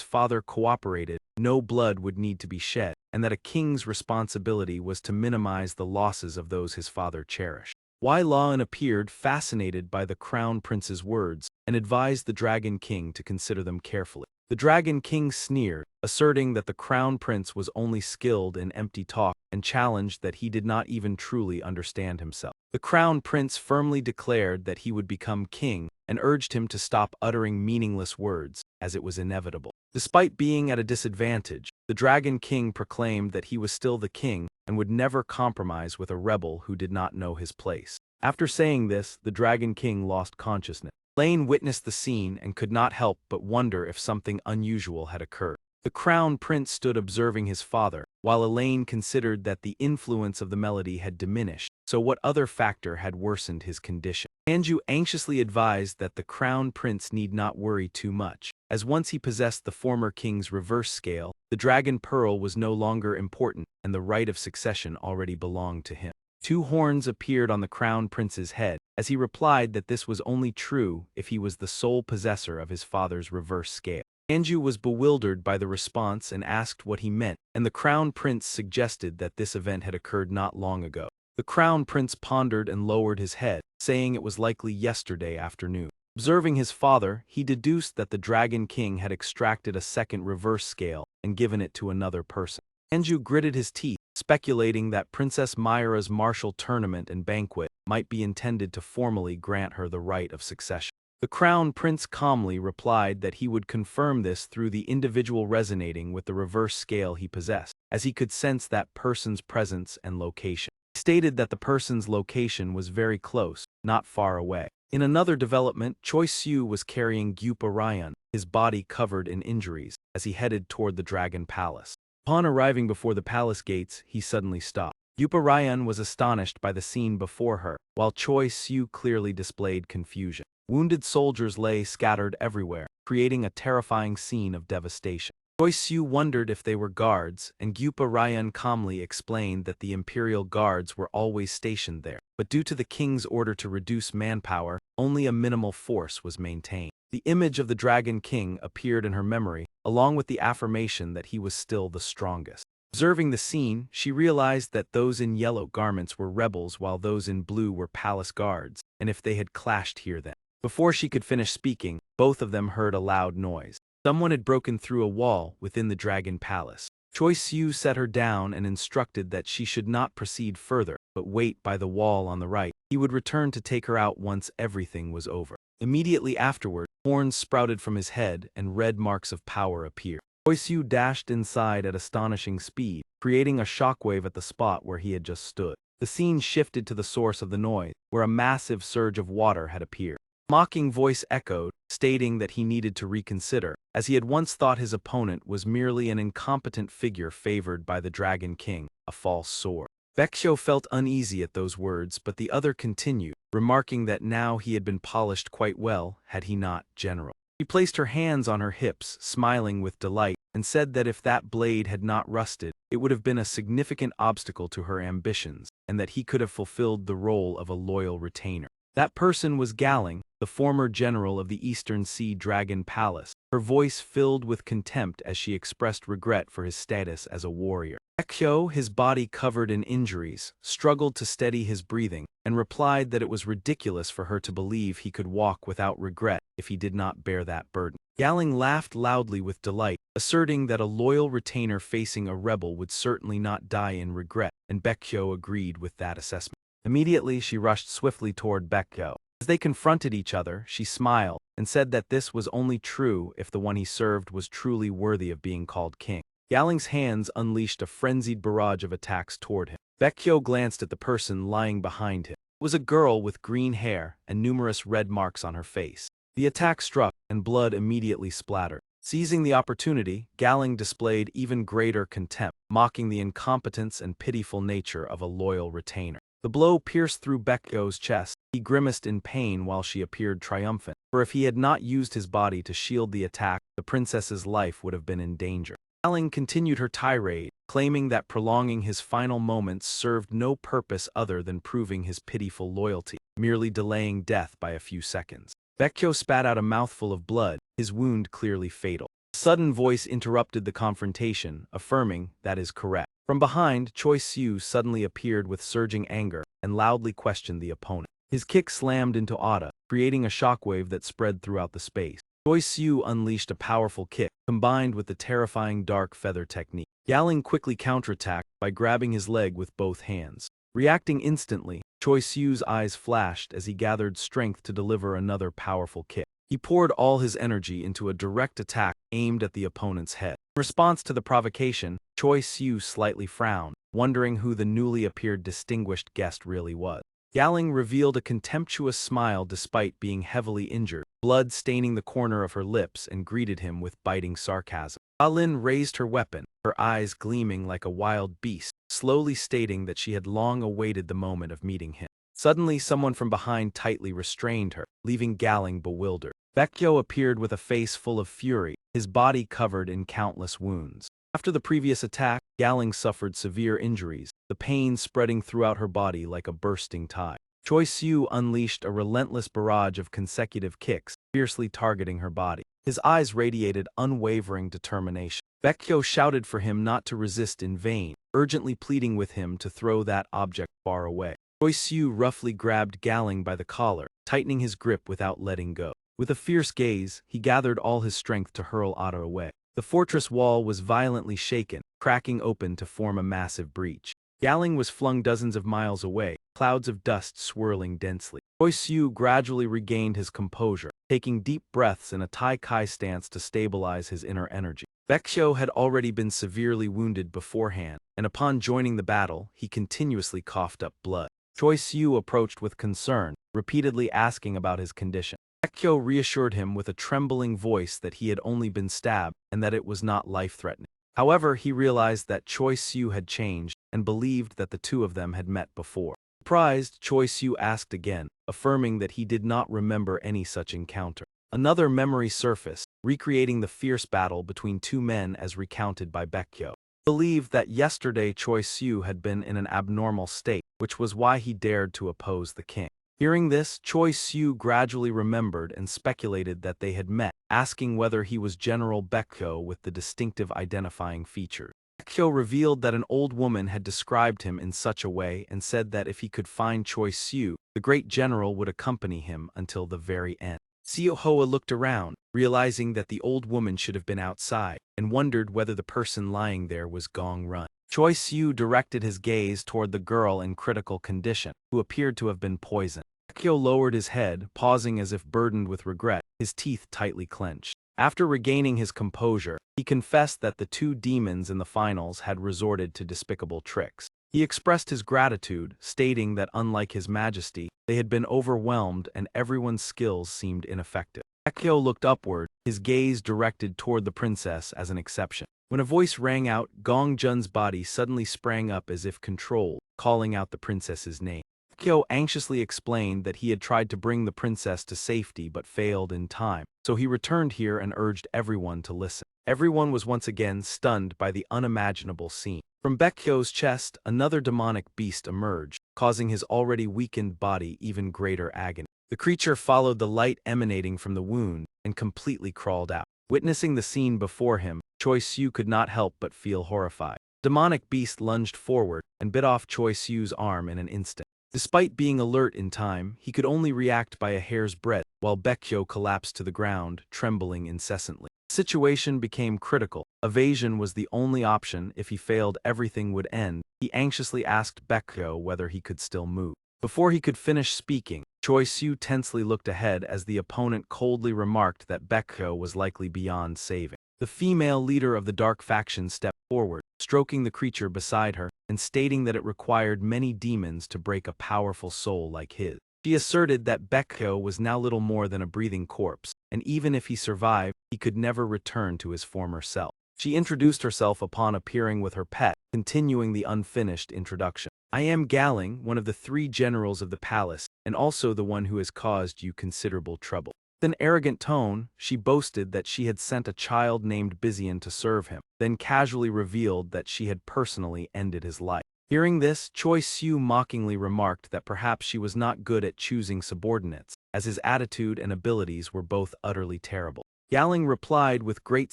father cooperated, no blood would need to be shed, and that a king's responsibility was to minimize the losses of those his father cherished. Wai La-in appeared fascinated by the Crown Prince's words and advised the Dragon King to consider them carefully. The Dragon King sneered, asserting that the Crown Prince was only skilled in empty talk and challenged that he did not even truly understand himself. The Crown Prince firmly declared that he would become king and urged him to stop uttering meaningless words, as it was inevitable. Despite being at a disadvantage, the Dragon King proclaimed that he was still the king and would never compromise with a rebel who did not know his place. After saying this, the Dragon King lost consciousness. Elaine witnessed the scene and could not help but wonder if something unusual had occurred. The Crown Prince stood observing his father, while Elaine considered that the influence of the melody had diminished, so what other factor had worsened his condition? Tanju anxiously advised that the Crown Prince need not worry too much, as once he possessed the former king's reverse scale, the Dragon Pearl was no longer important and the right of succession already belonged to him. Two horns appeared on the Crown Prince's head, as he replied that this was only true if he was the sole possessor of his father's reverse scale. Tanju was bewildered by the response and asked what he meant, and the Crown Prince suggested that this event had occurred not long ago. The Crown Prince pondered and lowered his head, saying it was likely yesterday afternoon. Observing his father, he deduced that the Dragon King had extracted a second reverse scale and given it to another person. Tanju gritted his teeth, speculating that Princess Myra's martial tournament and banquet might be intended to formally grant her the right of succession. The Crown Prince calmly replied that he would confirm this through the individual resonating with the reverse scale he possessed, as he could sense that person's presence and location. He stated that the person's location was very close, not far away. In another development, Choi Siu was carrying Gyupa Ryan, his body covered in injuries, as he headed toward the Dragon Palace. Upon arriving before the palace gates, he suddenly stopped. Gyupa Ryan was astonished by the scene before her, while Choi Siu clearly displayed confusion. Wounded soldiers lay scattered everywhere, creating a terrifying scene of devastation. Choi Siu wondered if they were guards, and Gyupa Ryan calmly explained that the imperial guards were always stationed there, but due to the king's order to reduce manpower, only a minimal force was maintained. The image of the Dragon King appeared in her memory, along with the affirmation that he was still the strongest. Observing the scene, she realized that those in yellow garments were rebels while those in blue were palace guards, and if they had clashed here then. Before she could finish speaking, both of them heard a loud noise. Someone had broken through a wall within the Dragon Palace. Choi Siu set her down and instructed that she should not proceed further, but wait by the wall on the right. He would return to take her out once everything was over. Immediately afterward, horns sprouted from his head and red marks of power appeared. Choi Siu dashed inside at astonishing speed, creating a shockwave at the spot where he had just stood. The scene shifted to the source of the noise, where a massive surge of water had appeared. A mocking voice echoed, stating that he needed to reconsider, as he had once thought his opponent was merely an incompetent figure favored by the Dragon King, a false sword. Baekhyun felt uneasy at those words, but the other continued, remarking that now he had been polished quite well, had he not, General. She placed her hands on her hips, smiling with delight, and said that if that blade had not rusted, it would have been a significant obstacle to her ambitions, and that he could have fulfilled the role of a loyal retainer. That person was Galing, the former general of the Eastern Sea Dragon Palace, her voice filled with contempt as she expressed regret for his status as a warrior. Baekhyun, his body covered in injuries, struggled to steady his breathing, and replied that it was ridiculous for her to believe he could walk without regret if he did not bear that burden. Galing laughed loudly with delight, asserting that a loyal retainer facing a rebel would certainly not die in regret, and Baekhyun agreed with that assessment. Immediately, she rushed swiftly toward Baekhyun. As they confronted each other, she smiled and said that this was only true if the one he served was truly worthy of being called king. Galing's hands unleashed a frenzied barrage of attacks toward him. Baekhyun glanced at the person lying behind him. It was a girl with green hair and numerous red marks on her face. The attack struck, and blood immediately splattered. Seizing the opportunity, Galing displayed even greater contempt, mocking the incompetence and pitiful nature of a loyal retainer. The blow pierced through Baekhyun's chest. He grimaced in pain while she appeared triumphant, for if he had not used his body to shield the attack, the princess's life would have been in danger. Galing continued her tirade, claiming that prolonging his final moments served no purpose other than proving his pitiful loyalty, merely delaying death by a few seconds. Baekhyun spat out a mouthful of blood, his wound clearly fatal. A sudden voice interrupted the confrontation, affirming, "That is correct." From behind, Choi Siu suddenly appeared with surging anger and loudly questioned the opponent. His kick slammed into Ada, creating a shockwave that spread throughout the space. Choi Siu unleashed a powerful kick, combined with the terrifying dark feather technique. Galing quickly counterattacked by grabbing his leg with both hands. Reacting instantly, Choi Siu's eyes flashed as he gathered strength to deliver another powerful kick. He poured all his energy into a direct attack aimed at the opponent's head. In response to the provocation, Choi Siu slightly frowned, wondering who the newly appeared distinguished guest really was. Galing revealed a contemptuous smile despite being heavily injured, blood staining the corner of her lips, and greeted him with biting sarcasm. Alin raised her weapon, her eyes gleaming like a wild beast, slowly stating that she had long awaited the moment of meeting him. Suddenly, someone from behind tightly restrained her, leaving Galing bewildered. Baekhyun appeared with a face full of fury, his body covered in countless wounds. After the previous attack, Galing suffered severe injuries, the pain spreading throughout her body like a bursting tide. Choi Siu unleashed a relentless barrage of consecutive kicks, fiercely targeting her body. His eyes radiated unwavering determination. Baekhyun shouted for him not to resist in vain, urgently pleading with him to throw that object far away. Choi Siu roughly grabbed Galing by the collar, tightening his grip without letting go. With a fierce gaze, he gathered all his strength to hurl Ada away. The fortress wall was violently shaken, cracking open to form a massive breach. Yaling was flung dozens of miles away, clouds of dust swirling densely. Choi Siu gradually regained his composure, taking deep breaths in a Tai Kai stance to stabilize his inner energy. Baekhyou had already been severely wounded beforehand, and upon joining the battle, he continuously coughed up blood. Choi Siu approached with concern, repeatedly asking about his condition. Baekhyou reassured him with a trembling voice that he had only been stabbed and that it was not life-threatening. However, he realized that Choi Siu had changed and believed that the two of them had met before. Surprised, Choi Siu asked again, affirming that he did not remember any such encounter. Another memory surfaced, recreating the fierce battle between two men as recounted by Baekhyou. He believed that yesterday Choi Siu had been in an abnormal state, which was why he dared to oppose the king. Hearing this, Choi Siu gradually remembered and speculated that they had met, asking whether he was General Baekhyou with the distinctive identifying features. Baekhyou revealed that an old woman had described him in such a way and said that if he could find Choi Siu, the great general would accompany him until the very end. Seo Hoa looked around, realizing that the old woman should have been outside, and wondered whether the person lying there was Gong Run. Choi Siu directed his gaze toward the girl in critical condition, who appeared to have been poisoned. Baekhyou lowered his head, pausing as if burdened with regret, his teeth tightly clenched. After regaining his composure, he confessed that the two demons in the finals had resorted to despicable tricks. He expressed his gratitude, stating that unlike His Majesty, they had been overwhelmed and everyone's skills seemed ineffective. Baekhyou looked upward, his gaze directed toward the princess as an exception. When a voice rang out, Gong Jun's body suddenly sprang up as if controlled, calling out the princess's name. Baekhyou anxiously explained that he had tried to bring the princess to safety but failed in time, so he returned here and urged everyone to listen. Everyone was once again stunned by the unimaginable scene. From Baekhyou's chest, another demonic beast emerged, causing his already weakened body even greater agony. The creature followed the light emanating from the wound and completely crawled out. Witnessing the scene before him, Choi Siu could not help but feel horrified. The demonic beast lunged forward and bit off Choi Siu's arm in an instant. Despite being alert in time, he could only react by a hair's breadth, while Baekhyou collapsed to the ground, trembling incessantly. The situation became critical. Evasion was the only option. If he failed, everything would end. He anxiously asked Baekhyou whether he could still move. Before he could finish speaking, Choi Siu tensely looked ahead as the opponent coldly remarked that Baekhyou was likely beyond saving. The female leader of the dark faction stepped forward, stroking the creature beside her, and stating that it required many demons to break a powerful soul like his. She asserted that Baekhyou was now little more than a breathing corpse, and even if he survived, he could never return to his former self. She introduced herself upon appearing with her pet, continuing the unfinished introduction. I am Galing, one of the 3 generals of the palace, and also the one who has caused you considerable trouble. With an arrogant tone, she boasted that she had sent a child named Bizian to serve him, then casually revealed that she had personally ended his life. Hearing this, Choi Siu mockingly remarked that perhaps she was not good at choosing subordinates, as his attitude and abilities were both utterly terrible. Yaling replied with great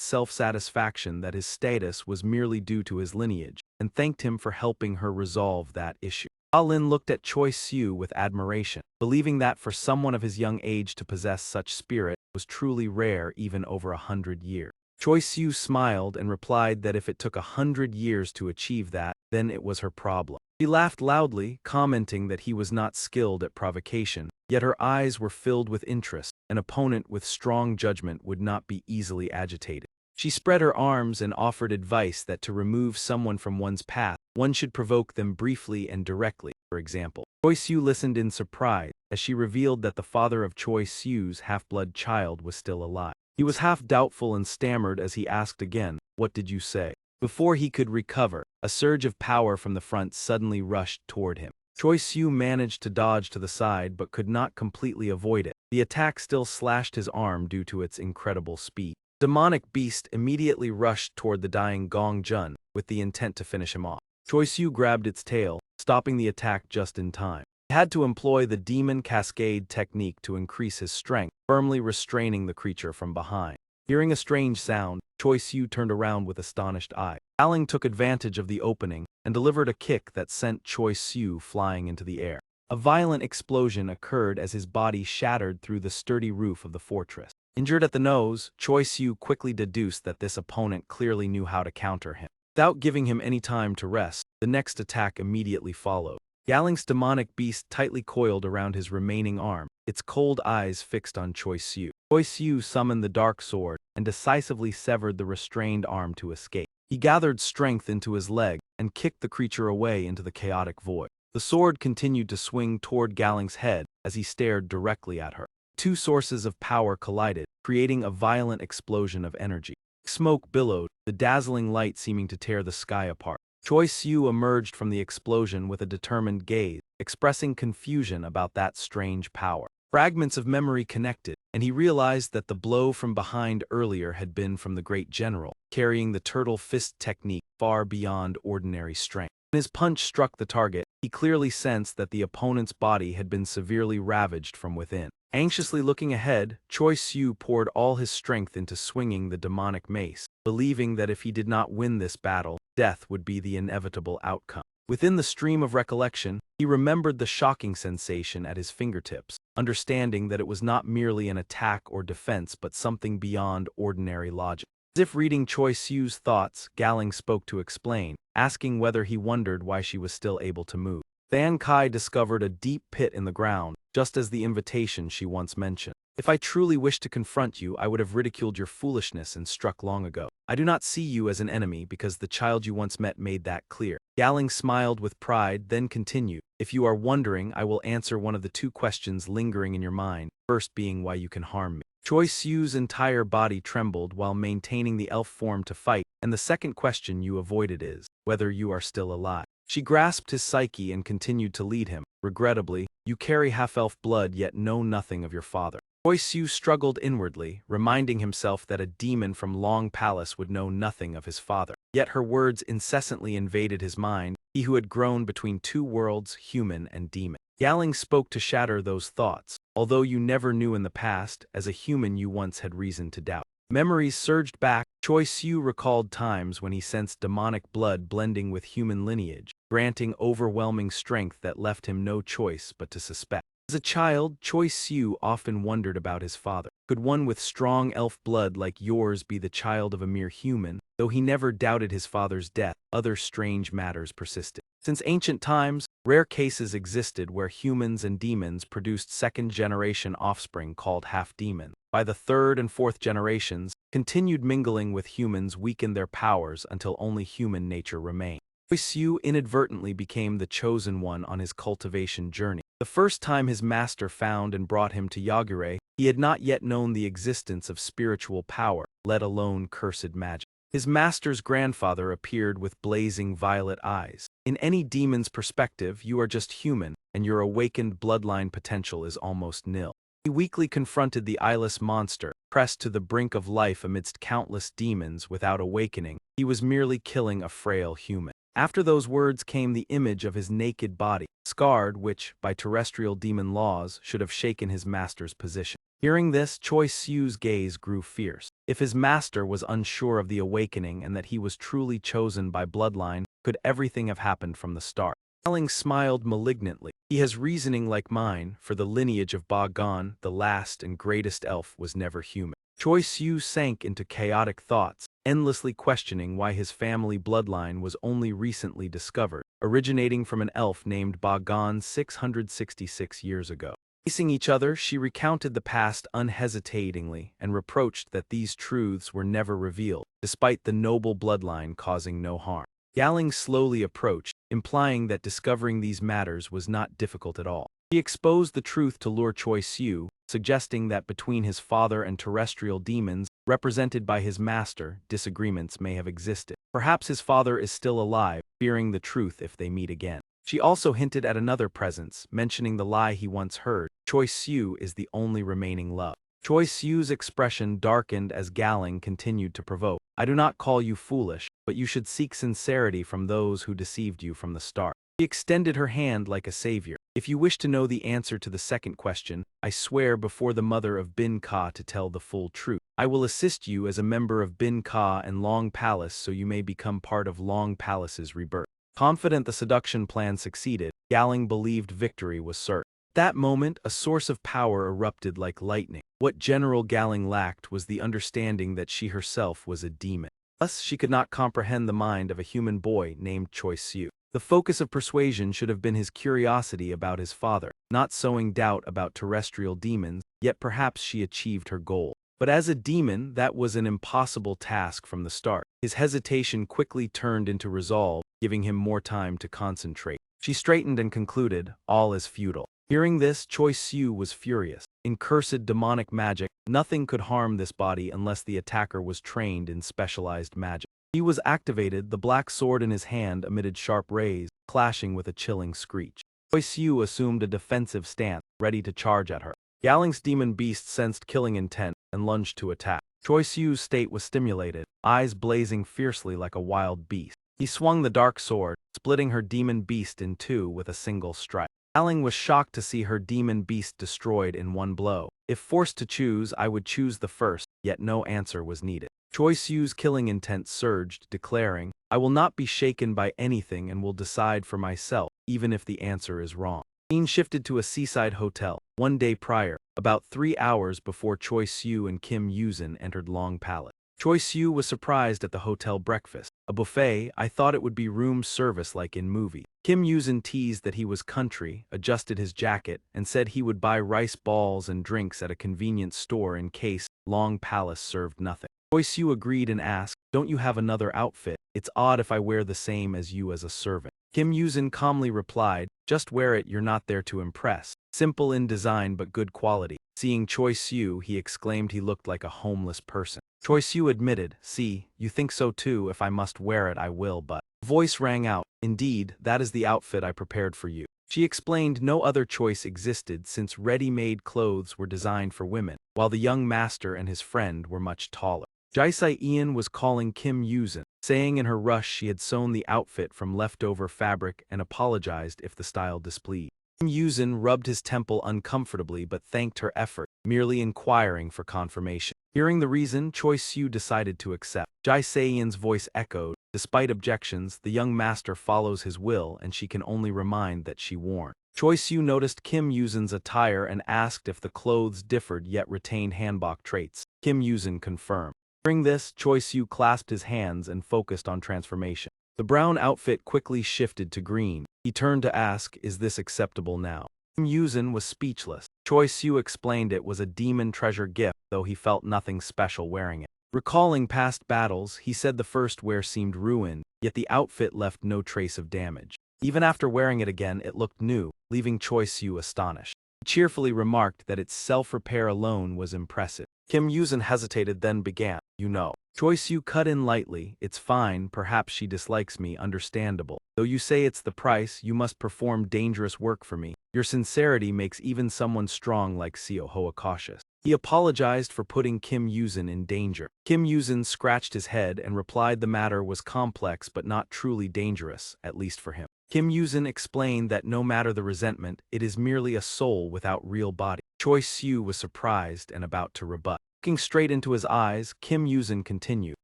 self-satisfaction that his status was merely due to his lineage, and thanked him for helping her resolve that issue. Lin looked at Choi Siu with admiration, believing that for someone of his young age to possess such spirit was truly rare even over 100 years. Choi Siu smiled and replied that if it took 100 years to achieve that, then it was her problem. She laughed loudly, commenting that he was not skilled at provocation, yet her eyes were filled with interest. An opponent with strong judgment would not be easily agitated. She spread her arms and offered advice that to remove someone from one's path, one should provoke them briefly and directly, for example. Choi Siu listened in surprise, as she revealed that the father of Choi Siu's half-blood child was still alive. He was half doubtful and stammered as he asked again, "What did you say?" Before he could recover, a surge of power from the front suddenly rushed toward him. Choi Siu managed to dodge to the side but could not completely avoid it. The attack still slashed his arm due to its incredible speed. The demonic beast immediately rushed toward the dying Gong Jun, with the intent to finish him off. Choi Siu grabbed its tail, stopping the attack just in time. He had to employ the demon cascade technique to increase his strength, firmly restraining the creature from behind. Hearing a strange sound, Choi Siu turned around with astonished eyes. Galing took advantage of the opening and delivered a kick that sent Choi Siu flying into the air. A violent explosion occurred as his body shattered through the sturdy roof of the fortress. Injured at the nose, Choi Siu quickly deduced that this opponent clearly knew how to counter him. Without giving him any time to rest, the next attack immediately followed. Galing's demonic beast tightly coiled around his remaining arm, its cold eyes fixed on Choi Siu. Choi Siu summoned the dark sword and decisively severed the restrained arm to escape. He gathered strength into his leg and kicked the creature away into the chaotic void. The sword continued to swing toward Galing's head as he stared directly at her. Two sources of power collided, creating a violent explosion of energy. Smoke billowed, the dazzling light seeming to tear the sky apart. Choi Siu emerged from the explosion with a determined gaze, expressing confusion about that strange power. Fragments of memory connected, and he realized that the blow from behind earlier had been from the great general, carrying the turtle fist technique far beyond ordinary strength. When his punch struck the target, he clearly sensed that the opponent's body had been severely ravaged from within. Anxiously looking ahead, Choi Siu poured all his strength into swinging the demonic mace, believing that if he did not win this battle, death would be the inevitable outcome. Within the stream of recollection, he remembered the shocking sensation at his fingertips, understanding that it was not merely an attack or defense but something beyond ordinary logic. As if reading Choi Siu's thoughts, Galing spoke to explain, asking whether he wondered why she was still able to move. Fan Kai discovered a deep pit in the ground, just as the invitation she once mentioned. If I truly wished to confront you, I would have ridiculed your foolishness and struck long ago. I do not see you as an enemy because the child you once met made that clear. Galing smiled with pride, then continued, if you are wondering, I will answer one of the two questions lingering in your mind, first being why you can harm me. Choi Siu's entire body trembled while maintaining the elf form to fight, and the second question you avoided is, whether you are still alive. She grasped his psyche and continued to lead him. Regrettably, you carry half-elf blood yet know nothing of your father. Choi Siu struggled inwardly, reminding himself that a demon from Long Palace would know nothing of his father. Yet her words incessantly invaded his mind, he who had grown between two worlds, human and demon. Galing spoke to shatter those thoughts. Although you never knew in the past, as a human you once had reason to doubt. Memories surged back. Choi Siu recalled times when he sensed demonic blood blending with human lineage, granting overwhelming strength that left him no choice but to suspect. As a child, Choi Siu often wondered about his father. Could one with strong elf blood like yours be the child of a mere human? Though he never doubted his father's death, other strange matters persisted. Since ancient times, rare cases existed where humans and demons produced second-generation offspring called half-demons. By the third and fourth generations, continued mingling with humans weakened their powers until only human nature remained. Choi Siu inadvertently became the chosen one on his cultivation journey. The first time his master found and brought him to Yagure, he had not yet known the existence of spiritual power, let alone cursed magic. His master's grandfather appeared with blazing violet eyes. In any demon's perspective, you are just human, and your awakened bloodline potential is almost nil. He weakly confronted the eyeless monster, pressed to the brink of life amidst countless demons without awakening. He was merely killing a frail human. After those words came the image of his naked body, scarred, which, by terrestrial demon laws, should have shaken his master's position. Hearing this, Choi Siu's gaze grew fierce. If his master was unsure of the awakening and that he was truly chosen by bloodline, could everything have happened from the start? Galing smiled malignantly. He has reasoning like mine, for the lineage of Ba Gan, the last and greatest elf, was never human. Choi Siu sank into chaotic thoughts, endlessly questioning why his family bloodline was only recently discovered, originating from an elf named Ba Gan 666 years ago. Facing each other, she recounted the past unhesitatingly and reproached that these truths were never revealed, despite the noble bloodline causing no harm. Galing slowly approached, implying that discovering these matters was not difficult at all. He exposed the truth to lure Choi Siu, suggesting that between his father and terrestrial demons, represented by his master, disagreements may have existed. Perhaps his father is still alive, fearing the truth if they meet again. She also hinted at another presence, mentioning the lie he once heard. Choi Siu is the only remaining love. Choi Siu's expression darkened as Galing continued to provoke. I do not call you foolish, but you should seek sincerity from those who deceived you from the start. She extended her hand like a savior. If you wish to know the answer to the second question, I swear before the mother of Bin Ka to tell the full truth. I will assist you as a member of Bin Ka and Long Palace so you may become part of Long Palace's rebirth. Confident the seduction plan succeeded, Galing believed victory was certain. That moment, a source of power erupted like lightning. What General Galing lacked was the understanding that she herself was a demon. Thus, she could not comprehend the mind of a human boy named Choi Siu. The focus of persuasion should have been his curiosity about his father, not sowing doubt about terrestrial demons, yet perhaps she achieved her goal. But as a demon, that was an impossible task from the start. His hesitation quickly turned into resolve, giving him more time to concentrate. She straightened and concluded, all is futile. Hearing this, Choi Siu was furious. In cursed demonic magic, nothing could harm this body unless the attacker was trained in specialized magic. He was activated, the black sword in his hand emitted sharp rays, clashing with a chilling screech. Choi Siu assumed a defensive stance, ready to charge at her. Galing's demon beast sensed killing intent and lunged to attack. Choi Siu's state was stimulated, eyes blazing fiercely like a wild beast. He swung the dark sword, splitting her demon beast in two with a single strike. Galing was shocked to see her demon beast destroyed in one blow. If forced to choose, I would choose the first, yet no answer was needed. Choi Siu's killing intent surged, declaring, I will not be shaken by anything and will decide for myself, even if the answer is wrong. Scene shifted to a seaside hotel. One day prior, about 3 hours before Choi Siu and Kim Yuzin entered Long Palace. Choi Siu was surprised at the hotel breakfast. A buffet, I thought it would be room service like in movie. Kim Yuzin teased that he was country, adjusted his jacket, and said he would buy rice balls and drinks at a convenience store in case Long Palace served nothing. Choi Siu agreed and asked, don't you have another outfit? It's odd if I wear the same as you as a servant. Kim Yuzin calmly replied, just wear it, you're not there to impress. Simple in design but good quality. Seeing Choi Siu, he exclaimed he looked like a homeless person. Choi Siu admitted, see, you think so too, if I must wear it I will, but. Voice rang out, indeed, that is the outfit I prepared for you. She explained no other choice existed since ready-made clothes were designed for women, while the young master and his friend were much taller. Jisai Ian was calling Kim Yuzin, saying in her rush she had sewn the outfit from leftover fabric and apologized if the style displeased. Kim Yuzin rubbed his temple uncomfortably but thanked her effort, merely inquiring for confirmation. Hearing the reason, Choi Siu decided to accept. Jisai Ian's voice echoed, despite objections, the young master follows his will and she can only remind that she warned. Choi Siu noticed Kim Yuzin's attire and asked if the clothes differed yet retained hanbok traits. Kim Yuzin confirmed. During this, Choi Siu clasped his hands and focused on transformation. The brown outfit quickly shifted to green. He turned to ask, is this acceptable now? Kim Yuzin was speechless. Choi Siu explained it was a demon treasure gift, though he felt nothing special wearing it. Recalling past battles, he said the first wear seemed ruined, yet the outfit left no trace of damage. Even after wearing it again, it looked new, leaving Choi Siu astonished. He cheerfully remarked that its self-repair alone was impressive. Kim Yuzin hesitated, then began, you know. Choi Siu cut in lightly, it's fine, perhaps she dislikes me, understandable. Though you say it's the price, you must perform dangerous work for me. Your sincerity makes even someone strong like Seo Hoa cautious. He apologized for putting Kim Yuzin in danger. Kim Yuzin scratched his head and replied the matter was complex but not truly dangerous, at least for him. Kim Yuzin explained that no matter the resentment, it is merely a soul without real body. Choi Siu was surprised and about to rebut. Looking straight into his eyes, Kim Yuzin continued,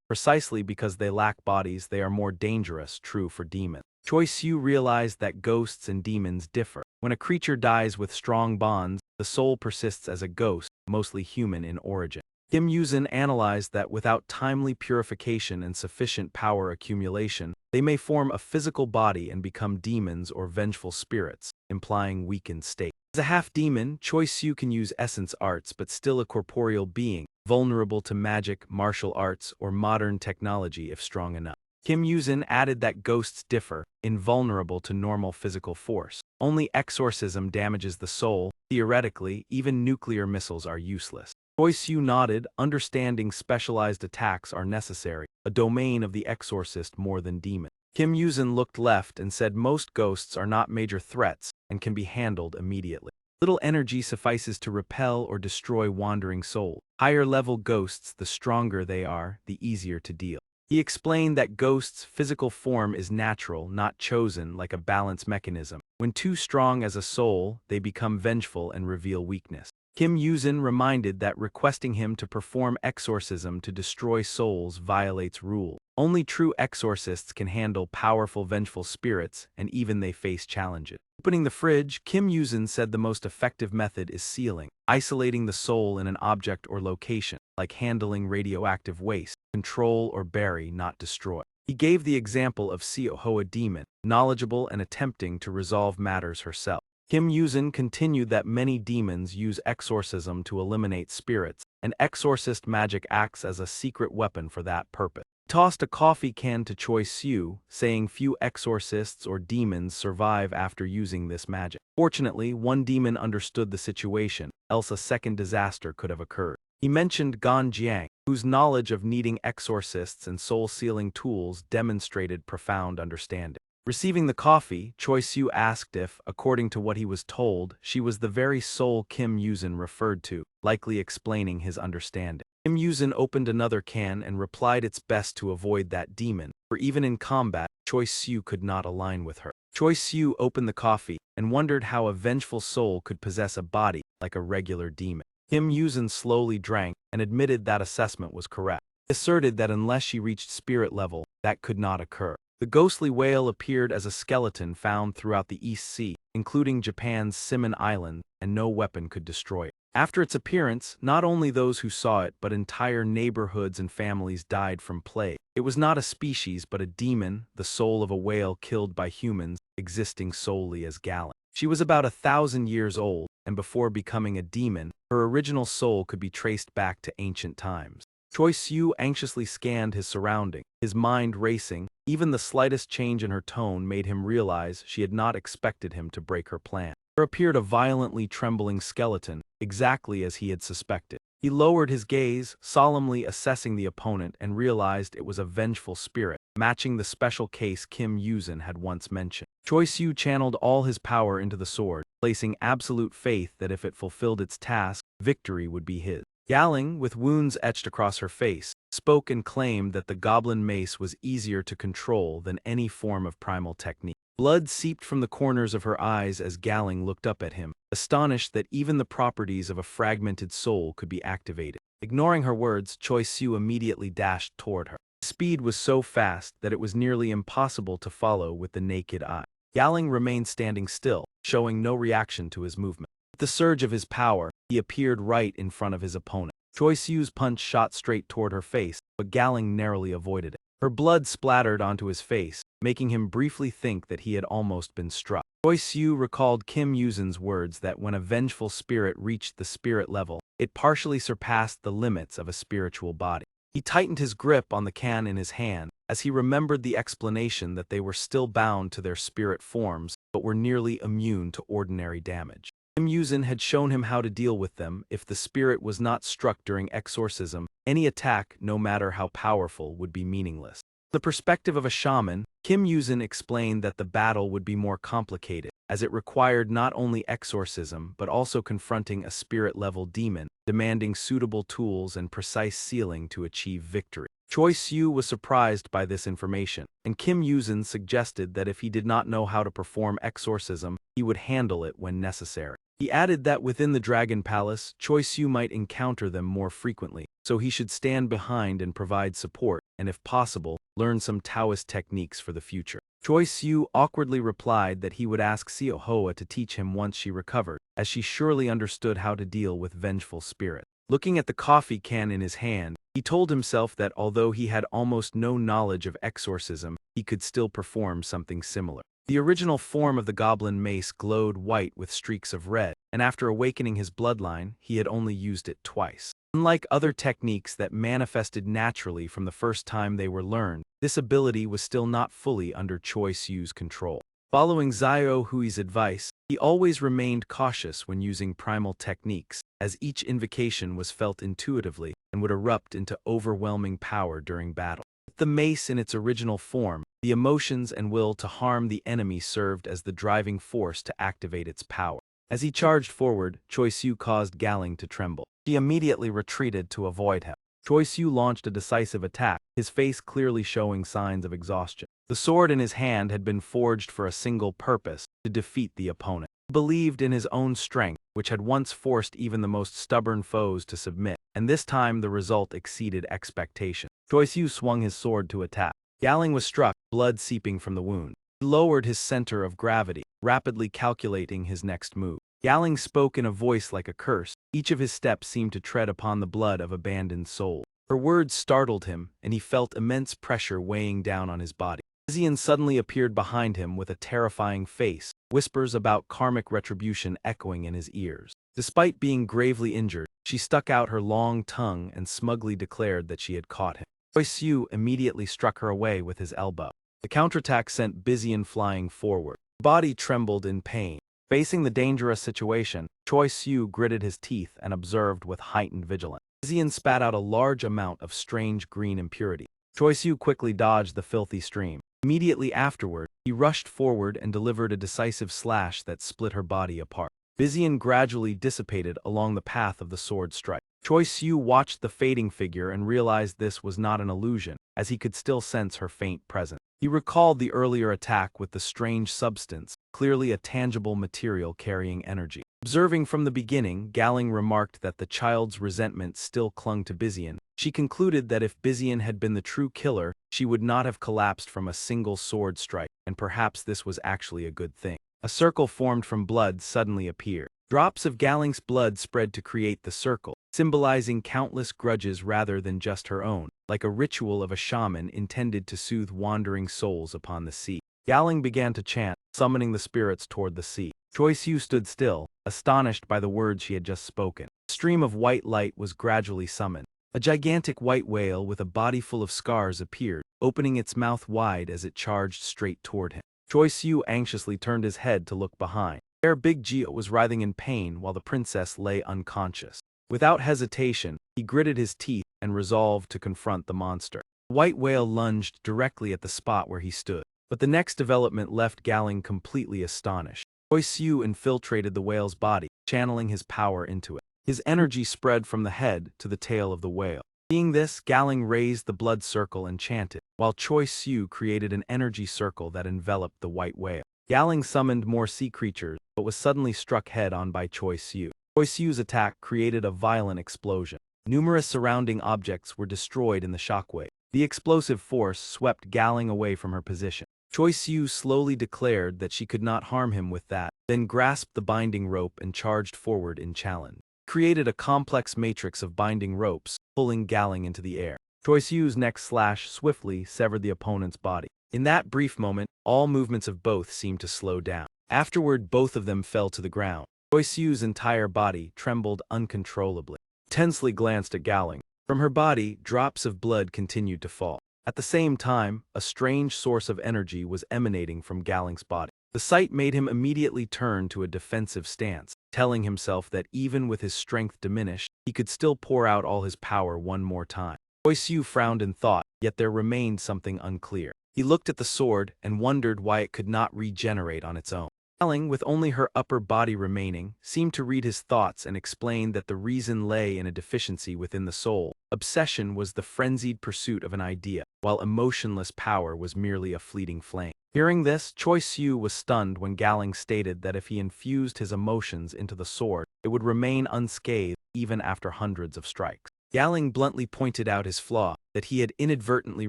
precisely because they lack bodies, they are more dangerous, true for demons. Choi Siu realized that ghosts and demons differ. When a creature dies with strong bonds, the soul persists as a ghost, mostly human in origin. Kim Yuzin analyzed that without timely purification and sufficient power accumulation, they may form a physical body and become demons or vengeful spirits, implying weakened state. As a half-demon, Choi Siu can use essence arts but still a corporeal being, vulnerable to magic, martial arts, or modern technology if strong enough. Kim Yuzin added that ghosts differ, invulnerable to normal physical force. Only exorcism damages the soul, theoretically, even nuclear missiles are useless. Choi Siu nodded, understanding specialized attacks are necessary, a domain of the exorcist more than demon. Kim Yuzin looked left and said most ghosts are not major threats and can be handled immediately. Little energy suffices to repel or destroy wandering souls. Higher-level ghosts, the stronger they are, the easier to deal. He explained that ghosts' physical form is natural, not chosen, like a balance mechanism. When too strong as a soul, they become vengeful and reveal weakness. Kim Yuzin reminded that requesting him to perform exorcism to destroy souls violates rule. Only true exorcists can handle powerful vengeful spirits, and even they face challenges. Opening the fridge, Kim Yuzin said the most effective method is sealing, isolating the soul in an object or location, like handling radioactive waste, control or bury, not destroy. He gave the example of Xiaoho, a demon, knowledgeable and attempting to resolve matters herself. Kim Yuzin continued that many demons use exorcism to eliminate spirits, and exorcist magic acts as a secret weapon for that purpose. He tossed a coffee can to Choi Siu, saying few exorcists or demons survive after using this magic. Fortunately, one demon understood the situation, else a second disaster could have occurred. He mentioned Gan Jiang, whose knowledge of needing exorcists and soul-sealing tools demonstrated profound understanding. Receiving the coffee, Choi Siu asked if, according to what he was told, she was the very soul Kim Yuzin referred to, likely explaining his understanding. Kim Yuzin opened another can and replied it's best to avoid that demon, for even in combat, Choi Siu could not align with her. Choi Siu opened the coffee and wondered how a vengeful soul could possess a body like a regular demon. Kim Yuzin slowly drank and admitted that assessment was correct. He asserted that unless she reached spirit level, that could not occur. The ghostly whale appeared as a skeleton found throughout the East Sea, including Japan's Simon Island, and no weapon could destroy it. After its appearance, not only those who saw it but entire neighborhoods and families died from plague. It was not a species but a demon, the soul of a whale killed by humans, existing solely as Galen. She was about 1,000 years old, and before becoming a demon, her original soul could be traced back to ancient times. Choi Siu anxiously scanned his surroundings, his mind racing. Even the slightest change in her tone made him realize she had not expected him to break her plan. There appeared a violently trembling skeleton, exactly as he had suspected. He lowered his gaze, solemnly assessing the opponent, and realized it was a vengeful spirit, matching the special case Kim Yuzin had once mentioned. Choi Siu channeled all his power into the sword, placing absolute faith that if it fulfilled its task, victory would be his. Yaling, with wounds etched across her face, spoke and claimed that the goblin mace was easier to control than any form of primal technique. Blood seeped from the corners of her eyes as Galing looked up at him, astonished that even the properties of a fragmented soul could be activated. Ignoring her words, Choi Siu immediately dashed toward her. His speed was so fast that it was nearly impossible to follow with the naked eye. Galing remained standing still, showing no reaction to his movement. With the surge of his power, he appeared right in front of his opponent. Choi Siu's punch shot straight toward her face, but Galing narrowly avoided it. Her blood splattered onto his face, making him briefly think that he had almost been struck. Choi Siu recalled Kim Yuzin's words that when a vengeful spirit reached the spirit level, it partially surpassed the limits of a spiritual body. He tightened his grip on the can in his hand, as he remembered the explanation that they were still bound to their spirit forms, but were nearly immune to ordinary damage. Kim Yuzin had shown him how to deal with them. If the spirit was not struck during exorcism, any attack, no matter how powerful, would be meaningless. From the perspective of a shaman, Kim Yuzin explained that the battle would be more complicated, as it required not only exorcism but also confronting a spirit-level demon, demanding suitable tools and precise sealing to achieve victory. Choi Siu was surprised by this information, and Kim Yuzin suggested that if he did not know how to perform exorcism, he would handle it when necessary. He added that within the Dragon Palace, Choi Siu might encounter them more frequently, so he should stand behind and provide support, and if possible, learn some Taoist techniques for the future. Choi Siu awkwardly replied that he would ask Xiaohoa to teach him once she recovered, as she surely understood how to deal with vengeful spirits. Looking at the coffee can in his hand, he told himself that although he had almost no knowledge of exorcism, he could still perform something similar. The original form of the goblin mace glowed white with streaks of red, and after awakening his bloodline, he had only used it twice. Unlike other techniques that manifested naturally from the first time they were learned, this ability was still not fully under Choi Siu's control. Following Xiao Hui's advice, he always remained cautious when using primal techniques, as each invocation was felt intuitively and would erupt into overwhelming power during battle. With the mace in its original form, the emotions and will to harm the enemy served as the driving force to activate its power. As he charged forward, Choi Siu caused Galing to tremble. She immediately retreated to avoid him. Choi Siu launched a decisive attack, his face clearly showing signs of exhaustion. The sword in his hand had been forged for a single purpose, to defeat the opponent. He believed in his own strength, which had once forced even the most stubborn foes to submit, and this time the result exceeded expectation. Choi Siu swung his sword to attack. Galing was struck, blood seeping from the wound. He lowered his center of gravity, rapidly calculating his next move. Galing spoke in a voice like a curse. Each of his steps seemed to tread upon the blood of abandoned souls. Her words startled him, and he felt immense pressure weighing down on his body. Vizian suddenly appeared behind him with a terrifying face, whispers about karmic retribution echoing in his ears. Despite being gravely injured, she stuck out her long tongue and smugly declared that she had caught him. Choi Siu immediately struck her away with his elbow. The counterattack sent Vizian flying forward. Her body trembled in pain. Facing the dangerous situation, Choi Siu gritted his teeth and observed with heightened vigilance. Vizian spat out a large amount of strange green impurity. Choi Siu quickly dodged the filthy stream. Immediately afterward, he rushed forward and delivered a decisive slash that split her body apart. Vizian gradually dissipated along the path of the sword strike. Choi Siu watched the fading figure and realized this was not an illusion, as he could still sense her faint presence. He recalled the earlier attack with the strange substance, clearly a tangible material carrying energy. Observing from the beginning, Galing remarked that the child's resentment still clung to Vizian. She concluded that if Vizian had been the true killer, she would not have collapsed from a single sword strike, and perhaps this was actually a good thing. A circle formed from blood suddenly appeared. Drops of Galing's blood spread to create the circle, symbolizing countless grudges rather than just her own, like a ritual of a shaman intended to soothe wandering souls upon the sea. Galing began to chant, summoning the spirits toward the sea. Choi Siu stood still, astonished by the words she had just spoken. A stream of white light was gradually summoned. A gigantic white whale with a body full of scars appeared, opening its mouth wide as it charged straight toward him. Choi Siu anxiously turned his head to look behind. There Big Geo was writhing in pain while the princess lay unconscious. Without hesitation, he gritted his teeth and resolved to confront the monster. The white whale lunged directly at the spot where he stood, but the next development left Galing completely astonished. Choi Siu infiltrated the whale's body, channeling his power into it. His energy spread from the head to the tail of the whale. Seeing this, Galing raised the blood circle and chanted, while Choi Siu created an energy circle that enveloped the white whale. Galing summoned more sea creatures, but was suddenly struck head-on by Choi Siu. Choi Siu's attack created a violent explosion. Numerous surrounding objects were destroyed in the shockwave. The explosive force swept Galing away from her position. Choi Siu slowly declared that she could not harm him with that, then grasped the binding rope and charged forward in challenge. Created a complex matrix of binding ropes, pulling Galing into the air. Choi Siu's next slash swiftly severed the opponent's body. In that brief moment, all movements of both seemed to slow down. Afterward, both of them fell to the ground. Choi Siu's entire body trembled uncontrollably. Tensely glanced at Galing. From her body, drops of blood continued to fall. At the same time, a strange source of energy was emanating from Galing's body. The sight made him immediately turn to a defensive stance, telling himself that even with his strength diminished, he could still pour out all his power one more time. Choi Siu frowned in thought, yet there remained something unclear. He looked at the sword and wondered why it could not regenerate on its own. Galing, with only her upper body remaining, seemed to read his thoughts and explained that the reason lay in a deficiency within the soul. Obsession was the frenzied pursuit of an idea, while emotionless power was merely a fleeting flame. Hearing this, Choi Siu was stunned when Galing stated that if he infused his emotions into the sword, it would remain unscathed even after hundreds of strikes. Galing bluntly pointed out his flaw, that he had inadvertently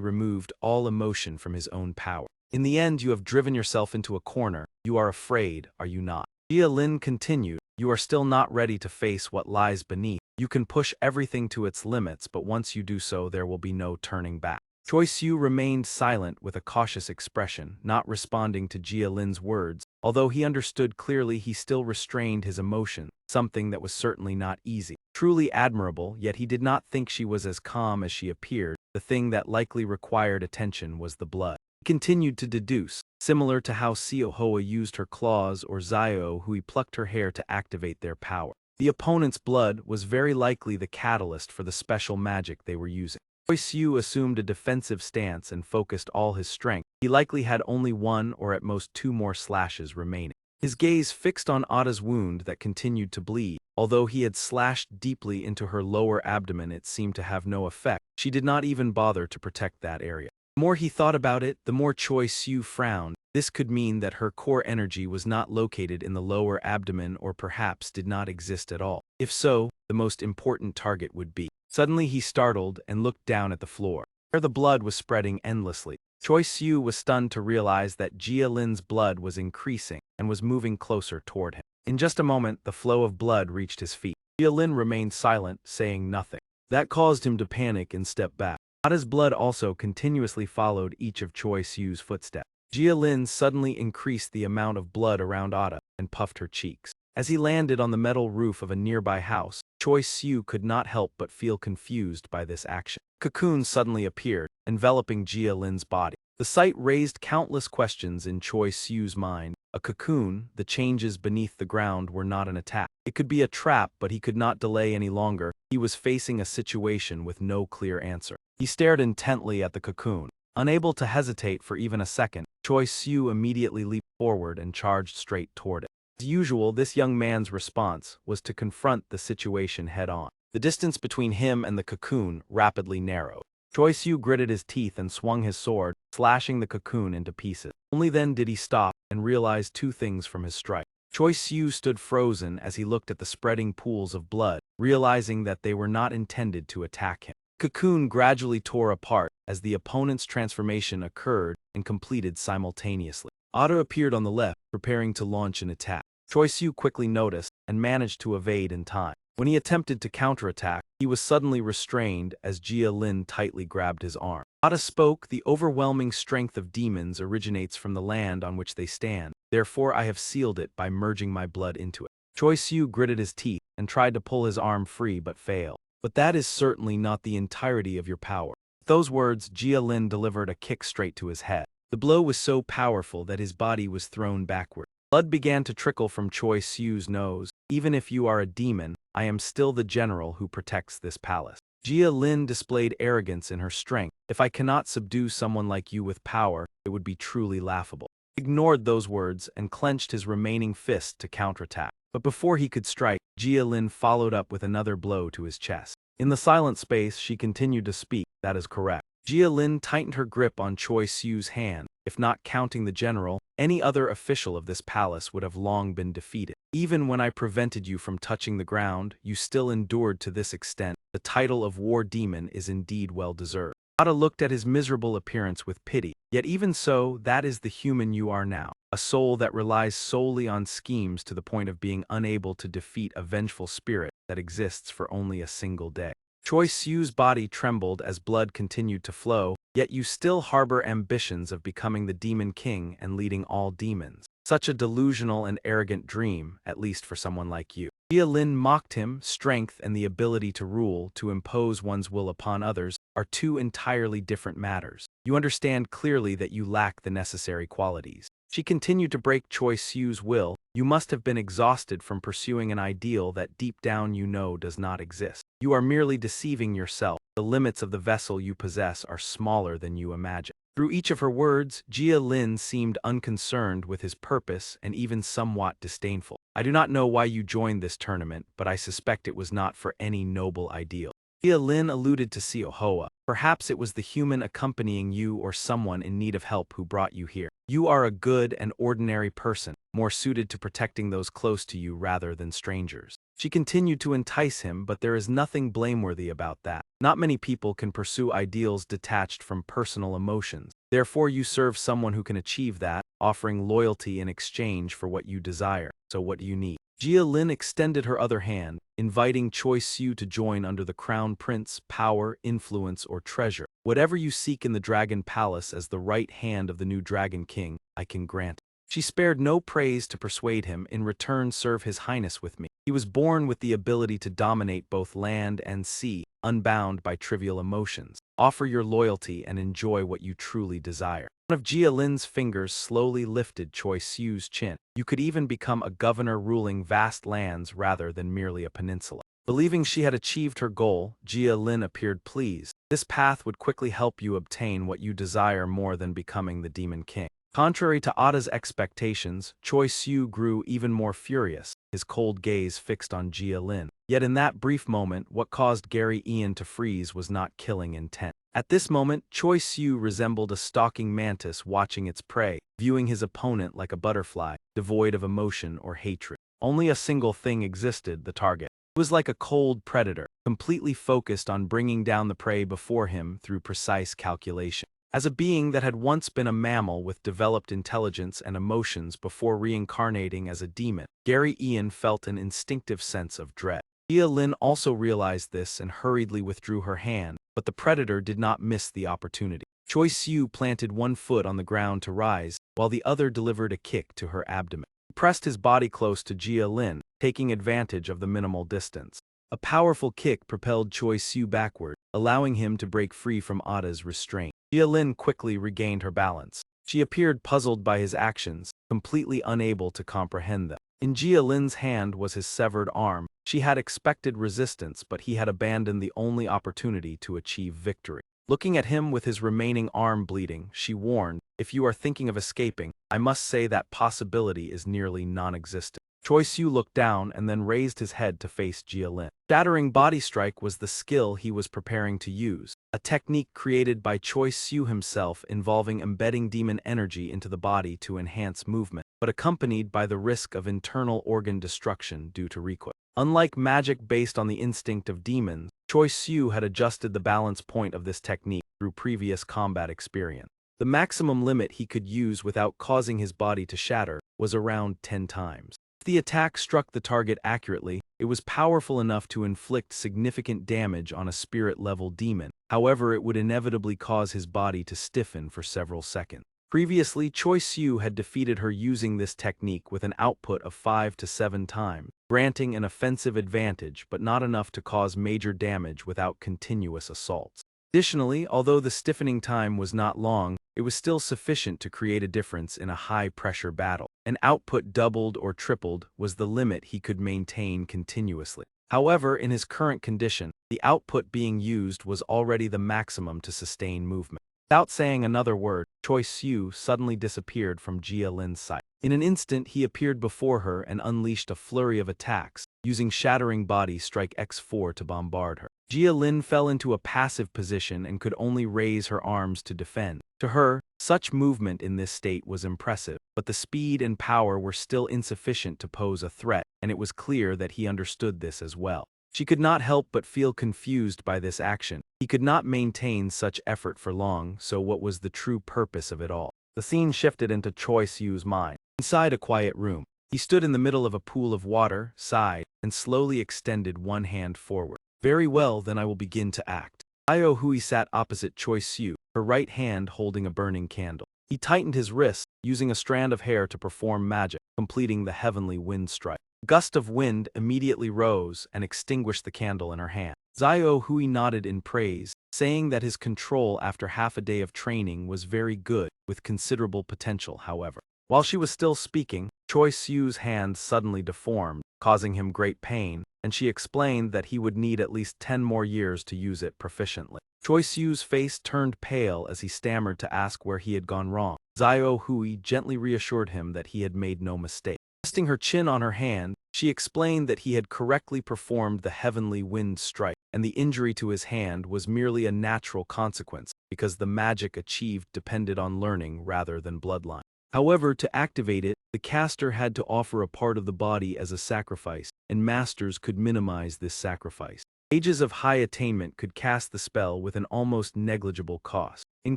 removed all emotion from his own power. In the end, you have driven yourself into a corner. You are afraid, are you not? Jia Lin continued, you are still not ready to face what lies beneath. You can push everything to its limits, but once you do so, there will be no turning back. Choi Siu remained silent with a cautious expression, not responding to Jia Lin's words. Although he understood clearly, he still restrained his emotion, something that was certainly not easy. Truly admirable, yet he did not think she was as calm as she appeared. The thing that likely required attention was the blood. He continued to deduce, similar to how Seo Hoa used her claws or Zio who he plucked her hair to activate their power. The opponent's blood was very likely the catalyst for the special magic they were using. Choi Siu assumed a defensive stance and focused all his strength. He likely had only one or at most two more slashes remaining. His gaze fixed on Ada's wound that continued to bleed. Although he had slashed deeply into her lower abdomen, it seemed to have no effect. She did not even bother to protect that area. The more he thought about it, the more Choi Siu frowned. This could mean that her core energy was not located in the lower abdomen or perhaps did not exist at all. If so, the most important target would be. Suddenly he startled and looked down at the floor, where the blood was spreading endlessly. Choi Siu was stunned to realize that Jia Lin's blood was increasing and was moving closer toward him. In just a moment, the flow of blood reached his feet. Jia Lin remained silent, saying nothing. That caused him to panic and step back. Ada's blood also continuously followed each of Choi Siu's footsteps. Jia Lin suddenly increased the amount of blood around Ada and puffed her cheeks. As he landed on the metal roof of a nearby house, Choi Siu could not help but feel confused by this action. Cocoon suddenly appeared, enveloping Jia Lin's body. The sight raised countless questions in Choi Siu's mind. A cocoon, the changes beneath the ground were not an attack. It could be a trap, but he could not delay any longer. He was facing a situation with no clear answer. He stared intently at the cocoon. Unable to hesitate for even a second, Choi Siu immediately leaped forward and charged straight toward it. As usual, this young man's response was to confront the situation head-on. The distance between him and the cocoon rapidly narrowed. Choi Siu gritted his teeth and swung his sword, slashing the cocoon into pieces. Only then did he stop and realize two things from his strike. Choi Siu stood frozen as he looked at the spreading pools of blood, realizing that they were not intended to attack him. Cocoon gradually tore apart as the opponent's transformation occurred and completed simultaneously. Ada appeared on the left, preparing to launch an attack. Choi Siu quickly noticed and managed to evade in time. When he attempted to counterattack, he was suddenly restrained as Jia Lin tightly grabbed his arm. Ada spoke, "The overwhelming strength of demons originates from the land on which they stand. Therefore I have sealed it by merging my blood into it." Choi Siu gritted his teeth and tried to pull his arm free but failed. "But that is certainly not the entirety of your power." With those words, Jia Lin delivered a kick straight to his head. The blow was so powerful that his body was thrown backward. Blood began to trickle from Choi Siu's nose. "Even if you are a demon, I am still the general who protects this palace." Jia Lin displayed arrogance in her strength. "If I cannot subdue someone like you with power, it would be truly laughable." He ignored those words and clenched his remaining fist to counterattack. But before he could strike, Jia Lin followed up with another blow to his chest. In the silent space, she continued to speak. "That is correct." Jia Lin tightened her grip on Choi Siu's hand. "If not counting the general, any other official of this palace would have long been defeated. Even when I prevented you from touching the ground, you still endured to this extent. The title of War Demon is indeed well deserved." Ada looked at his miserable appearance with pity. "Yet even so, that is the human you are now. A soul that relies solely on schemes to the point of being unable to defeat a vengeful spirit that exists for only a single day." Choi Siu's body trembled as blood continued to flow. "Yet you still harbor ambitions of becoming the Demon King and leading all demons. Such a delusional and arrogant dream, at least for someone like you." Jia Lin mocked him. "Strength and the ability to rule, to impose one's will upon others, are two entirely different matters. You understand clearly that you lack the necessary qualities." She continued to break Choi Siu's will. "You must have been exhausted from pursuing an ideal that deep down you know does not exist. You are merely deceiving yourself. The limits of the vessel you possess are smaller than you imagine." Through each of her words, Jia Lin seemed unconcerned with his purpose and even somewhat disdainful. "I do not know why you joined this tournament, but I suspect it was not for any noble ideal." Jia Lin alluded to Siohoa. "Perhaps it was the human accompanying you or someone in need of help who brought you here. You are a good and ordinary person, more suited to protecting those close to you rather than strangers." She continued to entice him, but there is nothing blameworthy about that. Not many people can pursue ideals detached from personal emotions. Therefore you serve someone who can achieve that, offering loyalty in exchange for what you desire. So what do you need? Jia Lin extended her other hand, inviting Choi Siu to join under the Crown Prince, power, influence, or treasure. "Whatever you seek in the Dragon Palace as the right hand of the new Dragon King, I can grant." She spared no praise to persuade him. "In return, serve His Highness with me." He was born with the ability to dominate both land and sea, unbound by trivial emotions. "Offer your loyalty and enjoy what you truly desire." One of Jia Lin's fingers slowly lifted Choi Siu's chin. "You could even become a governor ruling vast lands rather than merely a peninsula." Believing she had achieved her goal, Jia Lin appeared pleased. "This path would quickly help you obtain what you desire more than becoming the Demon King." Contrary to Ada's expectations, Choi Siu grew even more furious, his cold gaze fixed on Jia Lin. Yet in that brief moment, what caused Gary Ian to freeze was not killing intent. At this moment, Choi Siu resembled a stalking mantis watching its prey, viewing his opponent like a butterfly, devoid of emotion or hatred. Only a single thing existed, the target. It was like a cold predator, completely focused on bringing down the prey before him through precise calculation. As a being that had once been a mammal with developed intelligence and emotions before reincarnating as a demon, Gary Ian felt an instinctive sense of dread. Jia Lin also realized this and hurriedly withdrew her hand, but the predator did not miss the opportunity. Choi Siu planted one foot on the ground to rise, while the other delivered a kick to her abdomen. He pressed his body close to Jia Lin, taking advantage of the minimal distance. A powerful kick propelled Choi Siu backward, allowing him to break free from Ada's restraint. Jia Lin quickly regained her balance. She appeared puzzled by his actions, completely unable to comprehend them. In Jia Lin's hand was his severed arm. She had expected resistance, but he had abandoned the only opportunity to achieve victory. Looking at him with his remaining arm bleeding, she warned, "If you are thinking of escaping, I must say that possibility is nearly non-existent." Choi Siu looked down and then raised his head to face Jia Lin. Shattering Body Strike was the skill he was preparing to use, a technique created by Choi Siu himself involving embedding demon energy into the body to enhance movement, but accompanied by the risk of internal organ destruction due to recoil. Unlike magic based on the instinct of demons, Choi Siu had adjusted the balance point of this technique through previous combat experience. The maximum limit he could use without causing his body to shatter was around 10 times. If the attack struck the target accurately, it was powerful enough to inflict significant damage on a spirit-level demon. However, it would inevitably cause his body to stiffen for several seconds. Previously, Choi Siu had defeated her using this technique with an output of 5 to 7 times, granting an offensive advantage but not enough to cause major damage without continuous assaults. Additionally, although the stiffening time was not long, it was still sufficient to create a difference in a high-pressure battle. An output doubled or tripled was the limit he could maintain continuously. However, in his current condition, the output being used was already the maximum to sustain movement. Without saying another word, Choi Siu suddenly disappeared from Jia Lin's sight. In an instant, he appeared before her and unleashed a flurry of attacks, using Shattering Body Strike X4 to bombard her. Jia Lin fell into a passive position and could only raise her arms to defend. To her, such movement in this state was impressive, but the speed and power were still insufficient to pose a threat, and it was clear that he understood this as well. She could not help but feel confused by this action. He could not maintain such effort for long, so what was the true purpose of it all? The scene shifted into Choi Siu's mind. Inside a quiet room, he stood in the middle of a pool of water, sighed, and slowly extended one hand forward. "Very well, then I will begin to act." Io Hui sat opposite Choi Siu, her right hand holding a burning candle. He tightened his wrist, using a strand of hair to perform magic, completing the heavenly wind strike. A gust of wind immediately rose and extinguished the candle in her hand. Zio Hui nodded in praise, saying that his control after half a day of training was very good, with considerable potential, however. While she was still speaking, Choi Siu's hand suddenly deformed, causing him great pain, and she explained that he would need at least 10 more years to use it proficiently. Choi Siu's face turned pale as he stammered to ask where he had gone wrong. Zio Hui gently reassured him that he had made no mistake. Resting her chin on her hand, she explained that he had correctly performed the heavenly wind strike, and the injury to his hand was merely a natural consequence, because the magic achieved depended on learning rather than bloodline. However, to activate it, the caster had to offer a part of the body as a sacrifice, and masters could minimize this sacrifice. Mages of high attainment could cast the spell with an almost negligible cost. In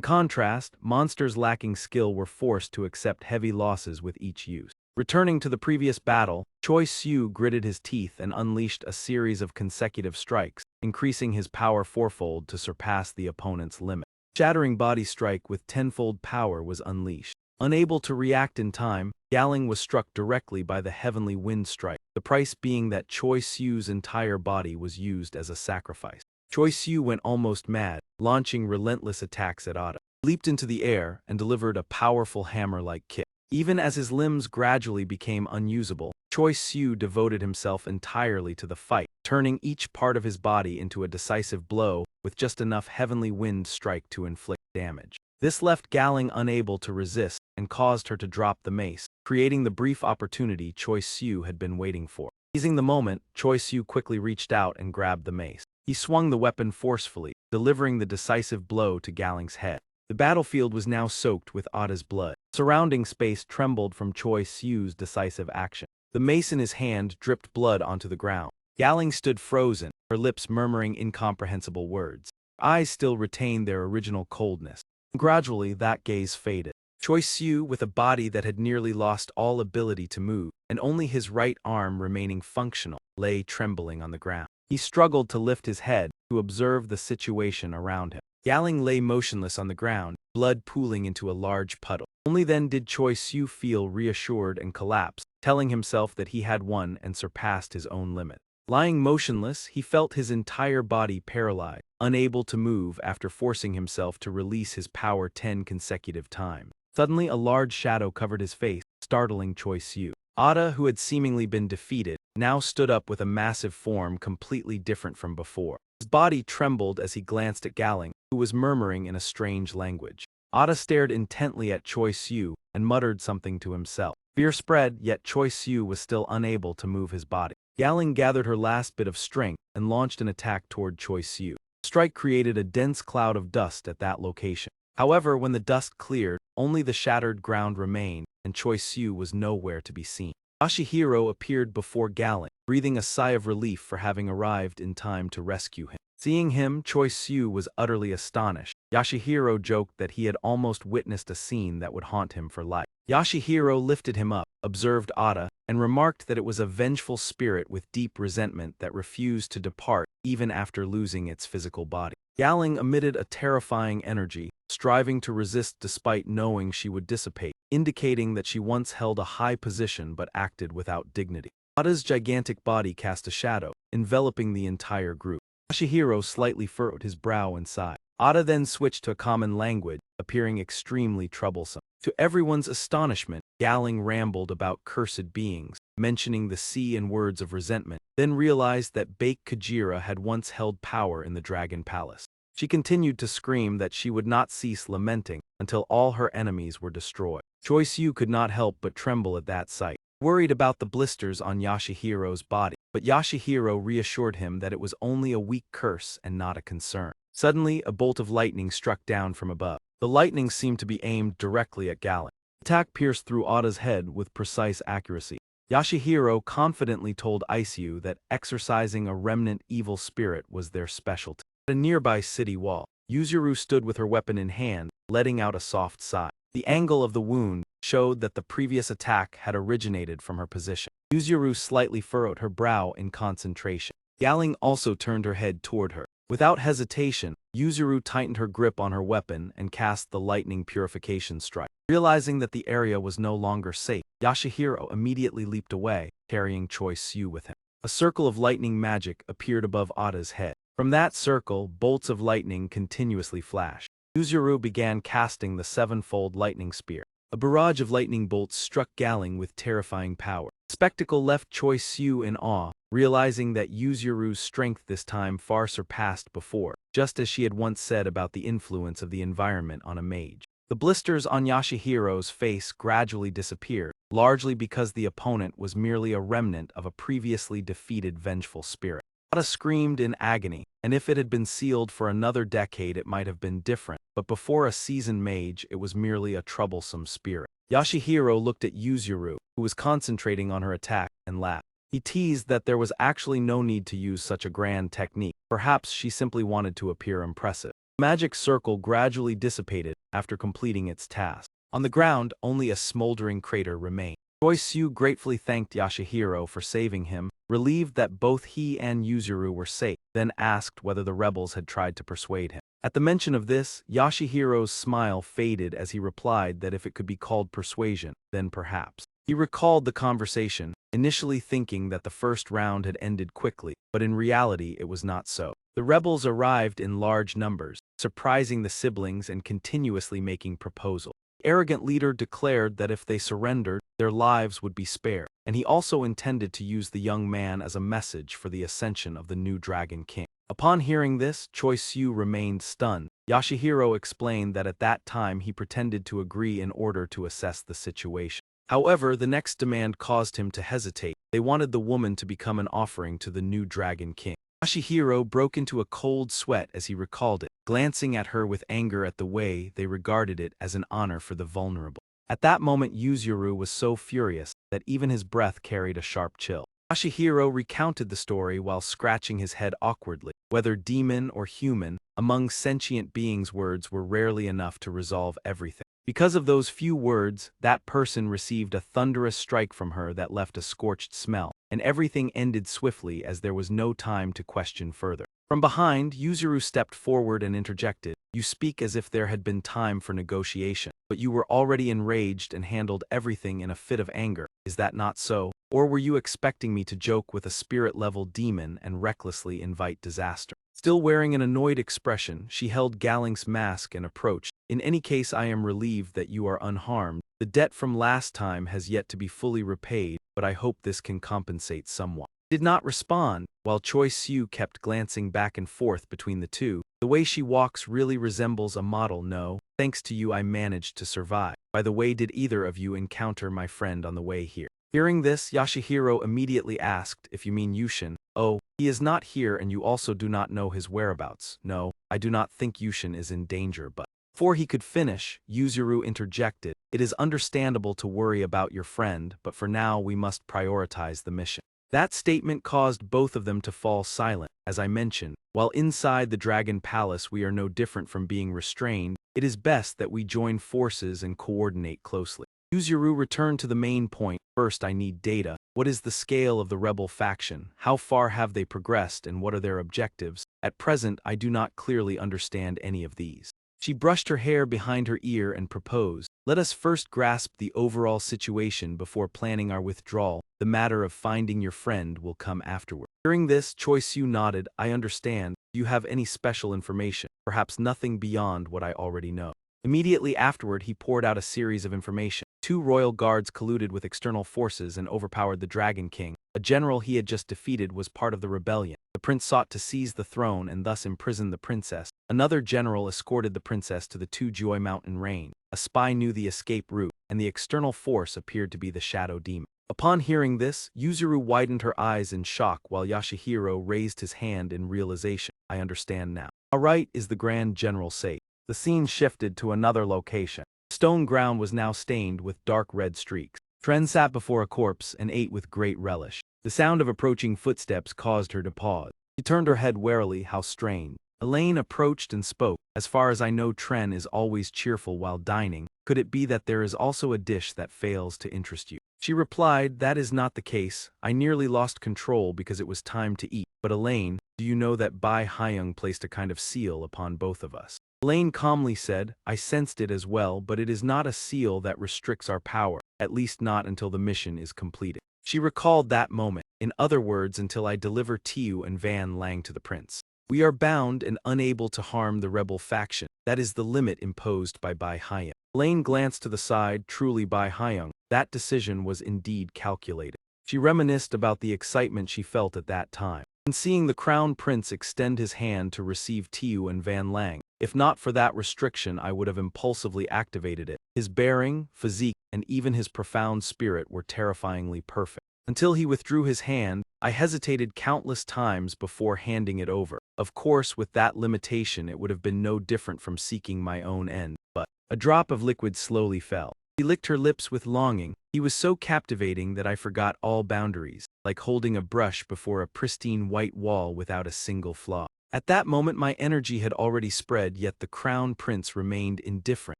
contrast, monsters lacking skill were forced to accept heavy losses with each use. Returning to the previous battle, Choi Siu gritted his teeth and unleashed a series of consecutive strikes, increasing his power fourfold to surpass the opponent's limit. Shattering Body Strike with tenfold power was unleashed. Unable to react in time, Yaling was struck directly by the heavenly wind strike, the price being that Choi Siu's entire body was used as a sacrifice. Choi Siu went almost mad, launching relentless attacks at Ada. He leaped into the air and delivered a powerful hammer-like kick. Even as his limbs gradually became unusable, Choi Siu devoted himself entirely to the fight, turning each part of his body into a decisive blow with just enough heavenly wind strike to inflict damage. This left Galing unable to resist and caused her to drop the mace, creating the brief opportunity Choi Siu had been waiting for. Seizing the moment, Choi Siu quickly reached out and grabbed the mace. He swung the weapon forcefully, delivering the decisive blow to Galing's head. The battlefield was now soaked with Ada's blood. Surrounding space trembled from Choi Siu's decisive action. The mace in his hand dripped blood onto the ground. Galing stood frozen, her lips murmuring incomprehensible words. Her eyes still retained their original coldness. Gradually, that gaze faded. Choi Siu, with a body that had nearly lost all ability to move, and only his right arm remaining functional, lay trembling on the ground. He struggled to lift his head, to observe the situation around him. Galing lay motionless on the ground, blood pooling into a large puddle. Only then did Choi Siu feel reassured and collapse, telling himself that he had won and surpassed his own limit. Lying motionless, he felt his entire body paralyzed, unable to move after forcing himself to release his power 10 consecutive times. Suddenly, a large shadow covered his face, startling Choi Siu. Ada, who had seemingly been defeated, now stood up with a massive form completely different from before. His body trembled as he glanced at Galing, who was murmuring in a strange language. Ada stared intently at Choi Siu and muttered something to himself. Fear spread, yet Choi Siu was still unable to move his body. Galing gathered her last bit of strength and launched an attack toward Choi Siu. The strike created a dense cloud of dust at that location. However, when the dust cleared, only the shattered ground remained, and Choi Siu was nowhere to be seen. Yashihiro appeared before Galing, breathing a sigh of relief for having arrived in time to rescue him. Seeing him, Choi Siu was utterly astonished. Yashihiro joked that he had almost witnessed a scene that would haunt him for life. Yashihiro lifted him up, observed Ada, and remarked that it was a vengeful spirit with deep resentment that refused to depart even after losing its physical body. Galing emitted a terrifying energy, striving to resist despite knowing she would dissipate, indicating that she once held a high position but acted without dignity. Ada's gigantic body cast a shadow, enveloping the entire group. Yashihiro slightly furrowed his brow and sighed. Ada then switched to a common language, appearing extremely troublesome. To everyone's astonishment, Galing rambled about cursed beings, mentioning the sea and words of resentment, then realized that Bake Kajira had once held power in the Dragon Palace. She continued to scream that she would not cease lamenting until all her enemies were destroyed. Choi Siu could not help but tremble at that sight, worried about the blisters on Yashihiro's body, but Yashihiro reassured him that it was only a weak curse and not a concern. Suddenly, a bolt of lightning struck down from above. The lightning seemed to be aimed directly at Galing. The attack pierced through Ada's head with precise accuracy. Yashihiro confidently told Isiu that exorcising a remnant evil spirit was their specialty. At a nearby city wall, Yuzuru stood with her weapon in hand, letting out a soft sigh. The angle of the wound showed that the previous attack had originated from her position. Yuzuru slightly furrowed her brow in concentration. Galing also turned her head toward her. Without hesitation, Yuzuru tightened her grip on her weapon and cast the lightning purification strike. Realizing that the area was no longer safe, Yashihiro immediately leaped away, carrying Choi Siu with him. A circle of lightning magic appeared above Ada's head. From that circle, bolts of lightning continuously flashed. Yuzuru began casting the sevenfold lightning spear. A barrage of lightning bolts struck Galing with terrifying power. The spectacle left Choi Siu in awe, realizing that Yuzuru's strength this time far surpassed before, just as she had once said about the influence of the environment on a mage. The blisters on Yashihiro's face gradually disappeared, largely because the opponent was merely a remnant of a previously defeated vengeful spirit. Ada screamed in agony, and if it had been sealed for another decade it might have been different, but before a seasoned mage it was merely a troublesome spirit. Yashihiro looked at Yuzuru, who was concentrating on her attack, and laughed. He teased that there was actually no need to use such a grand technique. Perhaps she simply wanted to appear impressive. The magic circle gradually dissipated after completing its task. On the ground, only a smoldering crater remained. Choi Siu gratefully thanked Yashihiro for saving him, relieved that both he and Yuzuru were safe, then asked whether the rebels had tried to persuade him. At the mention of this, Yashihiro's smile faded as he replied that if it could be called persuasion, then perhaps. He recalled the conversation, initially thinking that the first round had ended quickly, but in reality it was not so. The rebels arrived in large numbers, surprising the siblings and continuously making proposals. The arrogant leader declared that if they surrendered, their lives would be spared, and he also intended to use the young man as a message for the ascension of the new Dragon King. Upon hearing this, Choi Siu remained stunned. Yashihiro explained that at that time he pretended to agree in order to assess the situation. However, the next demand caused him to hesitate. They wanted the woman to become an offering to the new Dragon King. Yoshihiro broke into a cold sweat as he recalled it, glancing at her with anger at the way they regarded it as an honor for the vulnerable. At that moment Yuzuru was so furious that even his breath carried a sharp chill. Yoshihiro recounted the story while scratching his head awkwardly. Whether demon or human, among sentient beings words were rarely enough to resolve everything. Because of those few words, that person received a thunderous strike from her that left a scorched smell, and everything ended swiftly as there was no time to question further. From behind, Yuzuru stepped forward and interjected, "You speak as if there had been time for negotiation, but you were already enraged and handled everything in a fit of anger. Is that not so? Or were you expecting me to joke with a spirit-level demon and recklessly invite disaster?" Still wearing an annoyed expression, she held Galling's mask and approached. "In any case, I am relieved that you are unharmed. The debt from last time has yet to be fully repaid, but I hope this can compensate somewhat." Did not respond, while Choi Siu kept glancing back and forth between the two. "The way she walks really resembles a model, no? Thanks to you I managed to survive. By the way, did either of you encounter my friend on the way here?" Hearing this, Yoshihiro immediately asked, "If you mean Yushin." "Oh, he is not here and you also do not know his whereabouts." "No, I do not think Yushin is in danger, but—" Before he could finish, Yuzuru interjected, "It is understandable to worry about your friend, but for now we must prioritize the mission." That statement caused both of them to fall silent. As I mentioned, while inside the Dragon Palace we are no different from being restrained, it is best that we join forces and coordinate closely. Yuzuru returned to the main point. "First I need data. What is the scale of the rebel faction? How far have they progressed and what are their objectives? At present I do not clearly understand any of these." She brushed her hair behind her ear and proposed, "Let us first grasp the overall situation before planning our withdrawal. The matter of finding your friend will come afterward." Hearing this, Choi Siu nodded, "I understand. Do you have any special information? Perhaps nothing beyond what I already know." Immediately afterward he poured out a series of information. 2 royal guards colluded with external forces and overpowered the Dragon King. A general he had just defeated was part of the rebellion. The prince sought to seize the throne and thus imprison the princess. Another general escorted the princess to the 2 Joy Mountain range. A spy knew the escape route, and the external force appeared to be the Shadow Demon. Upon hearing this, Yuzuru widened her eyes in shock while Yoshihiro raised his hand in realization. "I understand now. How right is the Grand General safe?" The scene shifted to another location. Stone ground was now stained with dark red streaks. Tren sat before a corpse and ate with great relish. The sound of approaching footsteps caused her to pause. She turned her head warily. How strange. Elaine approached and spoke. "As far as I know, Tren is always cheerful while dining. Could it be that there is also a dish that fails to interest you?" She replied, "That is not the case. I nearly lost control because it was time to eat. But Elaine, do you know that Bai Hyung placed a kind of seal upon both of us?" Elaine calmly said, "I sensed it as well, but it is not a seal that restricts our power, at least not until the mission is completed." She recalled that moment. "In other words, until I deliver Tiu and Van Lang to the prince. We are bound and unable to harm the rebel faction. That is the limit imposed by Bai Hyung." Elaine glanced to the side. Truly Bai Hyung. That decision was indeed calculated. She reminisced about the excitement she felt at that time. And seeing the crown prince extend his hand to receive Tiu and Van Lang, "If not for that restriction I would have impulsively activated it." His bearing, physique, and even his profound spirit were terrifyingly perfect. Until he withdrew his hand, I hesitated countless times before handing it over. Of course, with that limitation it would have been no different from seeking my own end, but a drop of liquid slowly fell. He licked her lips with longing. He was so captivating that I forgot all boundaries, like holding a brush before a pristine white wall without a single flaw. At that moment my energy had already spread, yet the crown prince remained indifferent.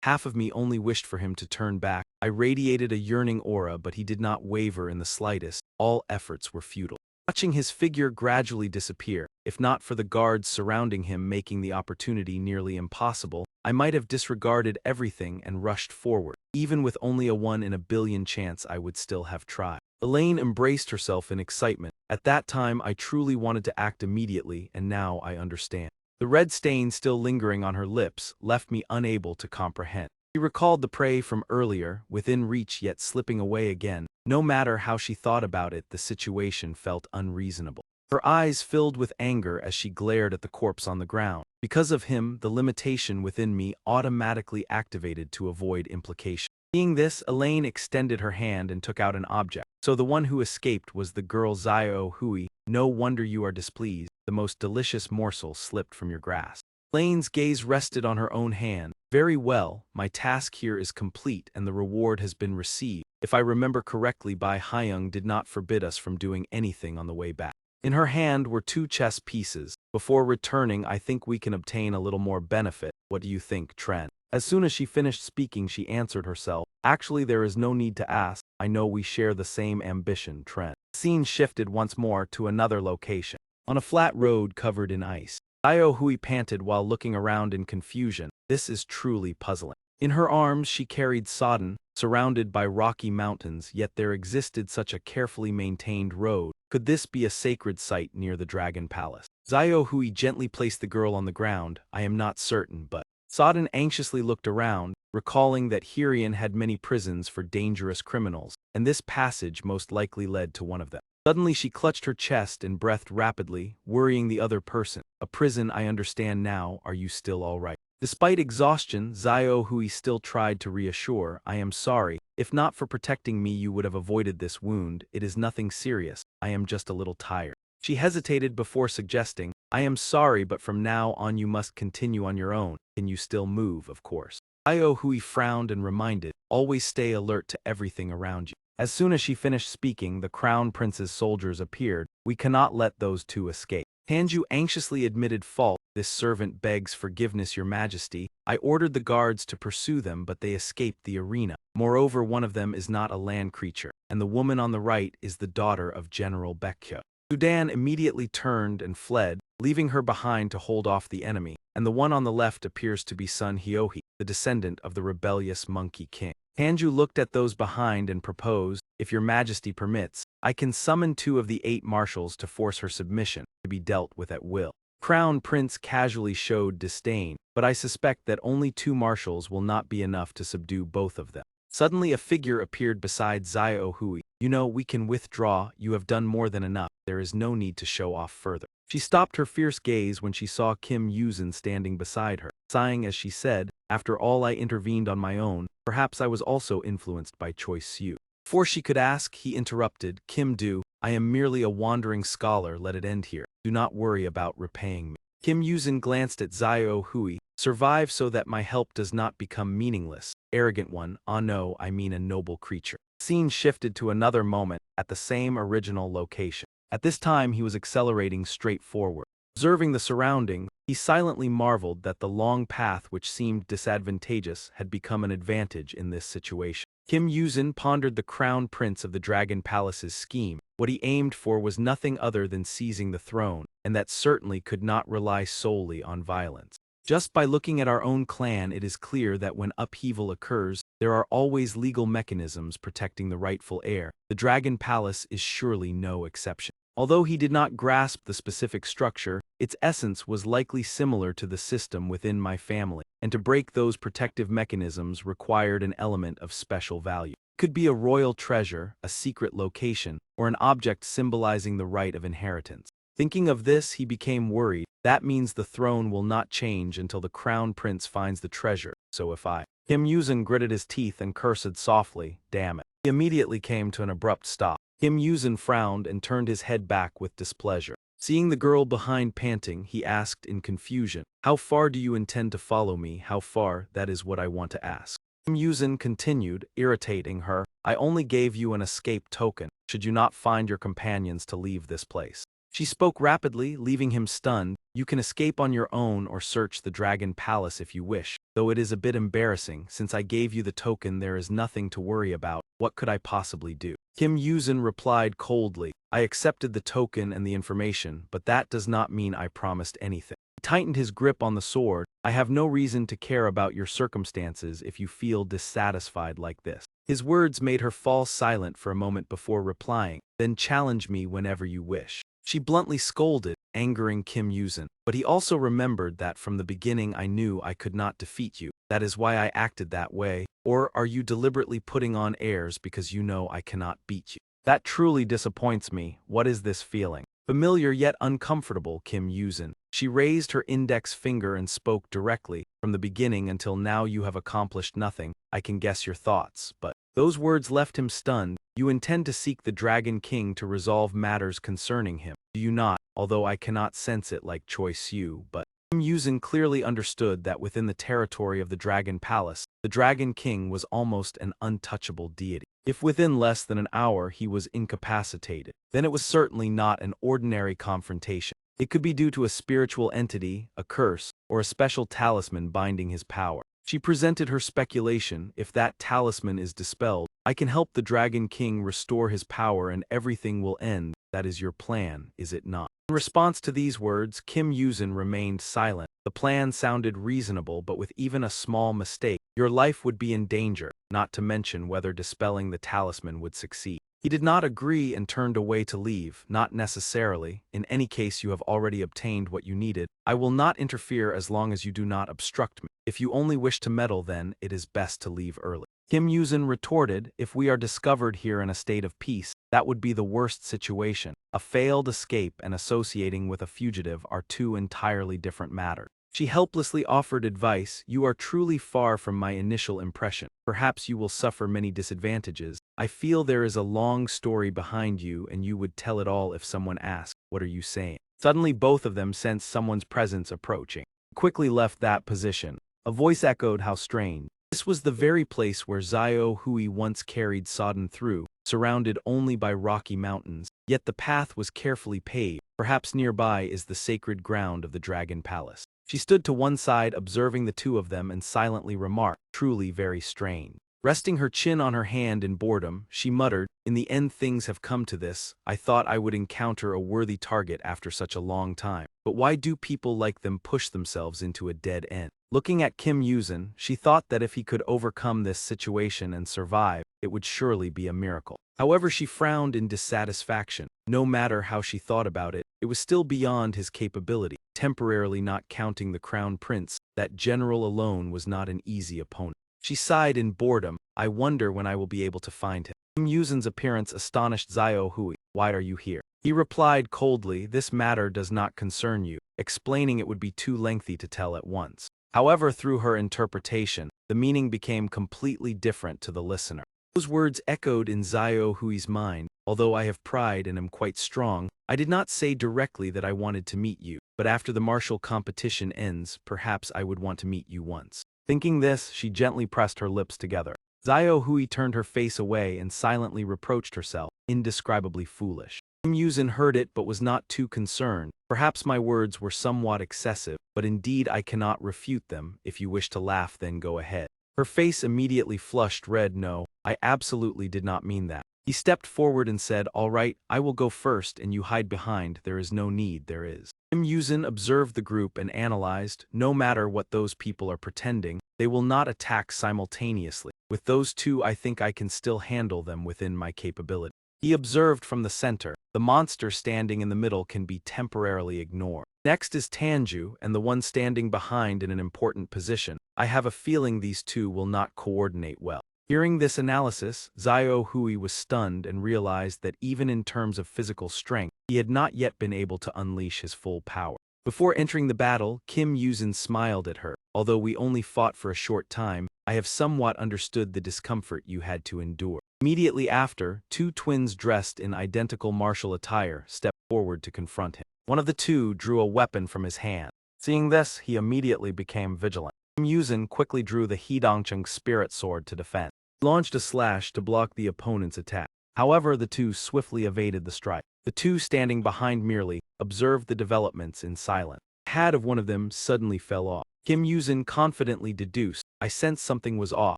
Half of me only wished for him to turn back. I radiated a yearning aura, but he did not waver in the slightest. All efforts were futile. Watching his figure gradually disappear, if not for the guards surrounding him making the opportunity nearly impossible, I might have disregarded everything and rushed forward. Even with only a 1 in a billion chance I would still have tried. Elaine embraced herself in excitement. At that time I truly wanted to act immediately, and now I understand. The red stain still lingering on her lips left me unable to comprehend. She recalled the prey from earlier, within reach yet slipping away again. No matter how she thought about it, the situation felt unreasonable. Her eyes filled with anger as she glared at the corpse on the ground. Because of him, the limitation within me automatically activated to avoid implication. Seeing this, Elaine extended her hand and took out an object. So the one who escaped was the girl Zio Hui. No wonder you are displeased. The most delicious morsel slipped from your grasp. Lane's gaze rested on her own hand. Very well, my task here is complete and the reward has been received. If I remember correctly, Bai Hyung did not forbid us from doing anything on the way back. In her hand were 2 chess pieces. Before returning, I think we can obtain a little more benefit. What do you think, Tren? As soon as she finished speaking, she answered herself. Actually, there is no need to ask. I know we share the same ambition, Tren. The scene shifted once more to another location. On a flat road covered in ice, Io Hui panted while looking around in confusion. This is truly puzzling. In her arms she carried Sodden, surrounded by rocky mountains, yet there existed such a carefully maintained road. Could this be a sacred site near the Dragon Palace? Zio Hui gently placed the girl on the ground. I am not certain, but... Sodden anxiously looked around, recalling that Hirian had many prisons for dangerous criminals, and this passage most likely led to one of them. Suddenly she clutched her chest and breathed rapidly, worrying the other person. A prison, I understand now. Are you still all right? Despite exhaustion, Zio Hui still tried to reassure. I am sorry. If not for protecting me, you would have avoided this wound. It is nothing serious. I am just a little tired. She hesitated before suggesting, I am sorry, but from now on you must continue on your own. Can you still move, of course? Zio Hui frowned and reminded, always stay alert to everything around you. As soon as she finished speaking, the crown prince's soldiers appeared. We cannot let those 2 escape. Tanju anxiously admitted fault. This servant begs forgiveness, your majesty. I ordered the guards to pursue them, but they escaped the arena. Moreover, one of them is not a land creature, and the woman on the right is the daughter of General Baekje. Sudan immediately turned and fled, leaving her behind to hold off the enemy, and the one on the left appears to be Sun Hyohi, the descendant of the rebellious Monkey King. Tanju looked at those behind and proposed, if your majesty permits, I can summon 2 of the 8 marshals to force her submission, to be dealt with at will. Crown Prince casually showed disdain, but I suspect that only 2 marshals will not be enough to subdue both of them. Suddenly a figure appeared beside Zio Hui. You know, we can withdraw. You have done more than enough. There is no need to show off further. She stopped her fierce gaze when she saw Kim Yuzin standing beside her, sighing as she said, after all I intervened on my own, perhaps I was also influenced by Choi Siu. Before she could ask, he interrupted, Kim Do, I am merely a wandering scholar, let it end here. Do not worry about repaying me. Kim Yuzin glanced at Zio Hui. Survive so that my help does not become meaningless. Arrogant one, ah no, I mean a noble creature. Scene shifted to another moment, at the same original location. At this time he was accelerating straight forward. Observing the surroundings, he silently marveled that the long path which seemed disadvantageous had become an advantage in this situation. Kim Yuzin pondered the crown prince of the Dragon Palace's scheme. What he aimed for was nothing other than seizing the throne, and that certainly could not rely solely on violence. Just by looking at our own clan, it is clear that when upheaval occurs, there are always legal mechanisms protecting the rightful heir. The Dragon Palace is surely no exception. Although he did not grasp the specific structure, its essence was likely similar to the system within my family, and to break those protective mechanisms required an element of special value. It could be a royal treasure, a secret location, or an object symbolizing the right of inheritance. Thinking of this, he became worried. That means the throne will not change until the crown prince finds the treasure, so if I... Kim Yuzin gritted his teeth and cursed softly, damn it. He immediately came to an abrupt stop. Kim Yuzin frowned and turned his head back with displeasure. Seeing the girl behind panting, he asked in confusion, how far do you intend to follow me? How far, that is what I want to ask. Kim Yuzin continued, irritating her, I only gave you an escape token. Should you not find your companions to leave this place? She spoke rapidly, leaving him stunned. You can escape on your own or search the Dragon Palace if you wish, though it is a bit embarrassing. Since I gave you the token, there is nothing to worry about. What could I possibly do? Kim Yuzin replied coldly, I accepted the token and the information, but that does not mean I promised anything. He tightened his grip on the sword. I have no reason to care about your circumstances if you feel dissatisfied like this. His words made her fall silent for a moment before replying, then challenge me whenever you wish. She bluntly scolded, angering Kim Yuzin, but he also remembered that from the beginning I knew I could not defeat you. That is why I acted that way. Or are you deliberately putting on airs because you know I cannot beat you? That truly disappoints me. What is this feeling? Familiar yet uncomfortable, Kim Yuzin. She raised her index finger and spoke directly. From the beginning until now you have accomplished nothing. I can guess your thoughts, but... Those words left him stunned. You intend to seek the Dragon King to resolve matters concerning him. do you not? Although I cannot sense it like Choice you, but Kim Yuzin clearly understood that within the territory of the Dragon Palace, the Dragon King was almost an untouchable deity. If within less than an hour he was incapacitated, then it was certainly not an ordinary confrontation. It could be due to a spiritual entity, a curse, or a special talisman binding his power. She presented her speculation: if that talisman is dispelled, I can help the Dragon King restore his power and everything will end. That is your plan, is it not? In response to these words, Kim Yuzin remained silent. The plan sounded reasonable, but with even a small mistake, your life would be in danger, not to mention whether dispelling the talisman would succeed. He did not agree and turned away to leave. Not necessarily. In any case, you have already obtained what you needed. I will not interfere as long as you do not obstruct me. If you only wish to meddle, then it is best to leave early. Kim Yuzin retorted, if we are discovered here in a state of peace, that would be the worst situation. A failed escape and associating with a fugitive are two entirely different matters. She helplessly offered advice: you are truly far from my initial impression. Perhaps you will suffer many disadvantages. I feel there is a long story behind you and you would tell it all if someone asked, what are you saying? Suddenly both of them sensed someone's presence approaching. Quickly left that position. A voice echoed, how strange. This was the very place where Xiao Hui once carried Sodden through, surrounded only by rocky mountains, yet the path was carefully paved. Perhaps nearby is the sacred ground of the Dragon Palace. She stood to one side observing the two of them and silently remarked, truly very strange. Resting her chin on her hand in boredom, she muttered, in the end things have come to this. I thought I would encounter a worthy target after such a long time. But why do people like them push themselves into a dead end? Looking at Kim Yuzin, she thought that if he could overcome this situation and survive, it would surely be a miracle. However, she frowned in dissatisfaction. No matter how she thought about it, it was still beyond his capability. Temporarily not counting the Crown Prince, that general alone was not an easy opponent. She sighed in boredom. I wonder when I will be able to find him. Kim Yuzin's appearance astonished Xiao Hui. Why are you here? He replied coldly, this matter does not concern you. Explaining it would be too lengthy to tell at once. However, through her interpretation, the meaning became completely different to the listener. Those words echoed in Xiao Hui's mind. Although I have pride and am quite strong, I did not say directly that I wanted to meet you, but after the martial competition ends, perhaps I would want to meet you once. Thinking this, she gently pressed her lips together. Xiao Hui turned her face away and silently reproached herself, indescribably foolish. Kim Yuzin heard it but was not too concerned. Perhaps my words were somewhat excessive, but indeed I cannot refute them. If you wish to laugh, then go ahead. Her face immediately flushed red. No, I absolutely did not mean that. He stepped forward and said, all right, I will go first and you hide behind. There is no need, there is. Kim Yuzin observed the group and analyzed, no matter what those people are pretending, they will not attack simultaneously. With those two, I think I can still handle them within my capability. He observed from the center, the monster standing in the middle can be temporarily ignored. Next is Tanju and the one standing behind in an important position. I have a feeling these two will not coordinate well. Hearing this analysis, Xiao Hui was stunned and realized that even in terms of physical strength, he had not yet been able to unleash his full power. Before entering the battle, Kim Yuzin smiled at her. Although we only fought for a short time, I have somewhat understood the discomfort you had to endure. Immediately after, two twins dressed in identical martial attire stepped forward to confront him. One of the two drew a weapon from his hand. Seeing this, he immediately became vigilant. Kim Yuzin quickly drew the Hidongcheng spirit sword to defend. He launched a slash to block the opponent's attack. However, the two swiftly evaded the strike. The two standing behind merely observed the developments in silence. The hat of one of them suddenly fell off. Kim Yuzin confidently deduced, I sensed something was off,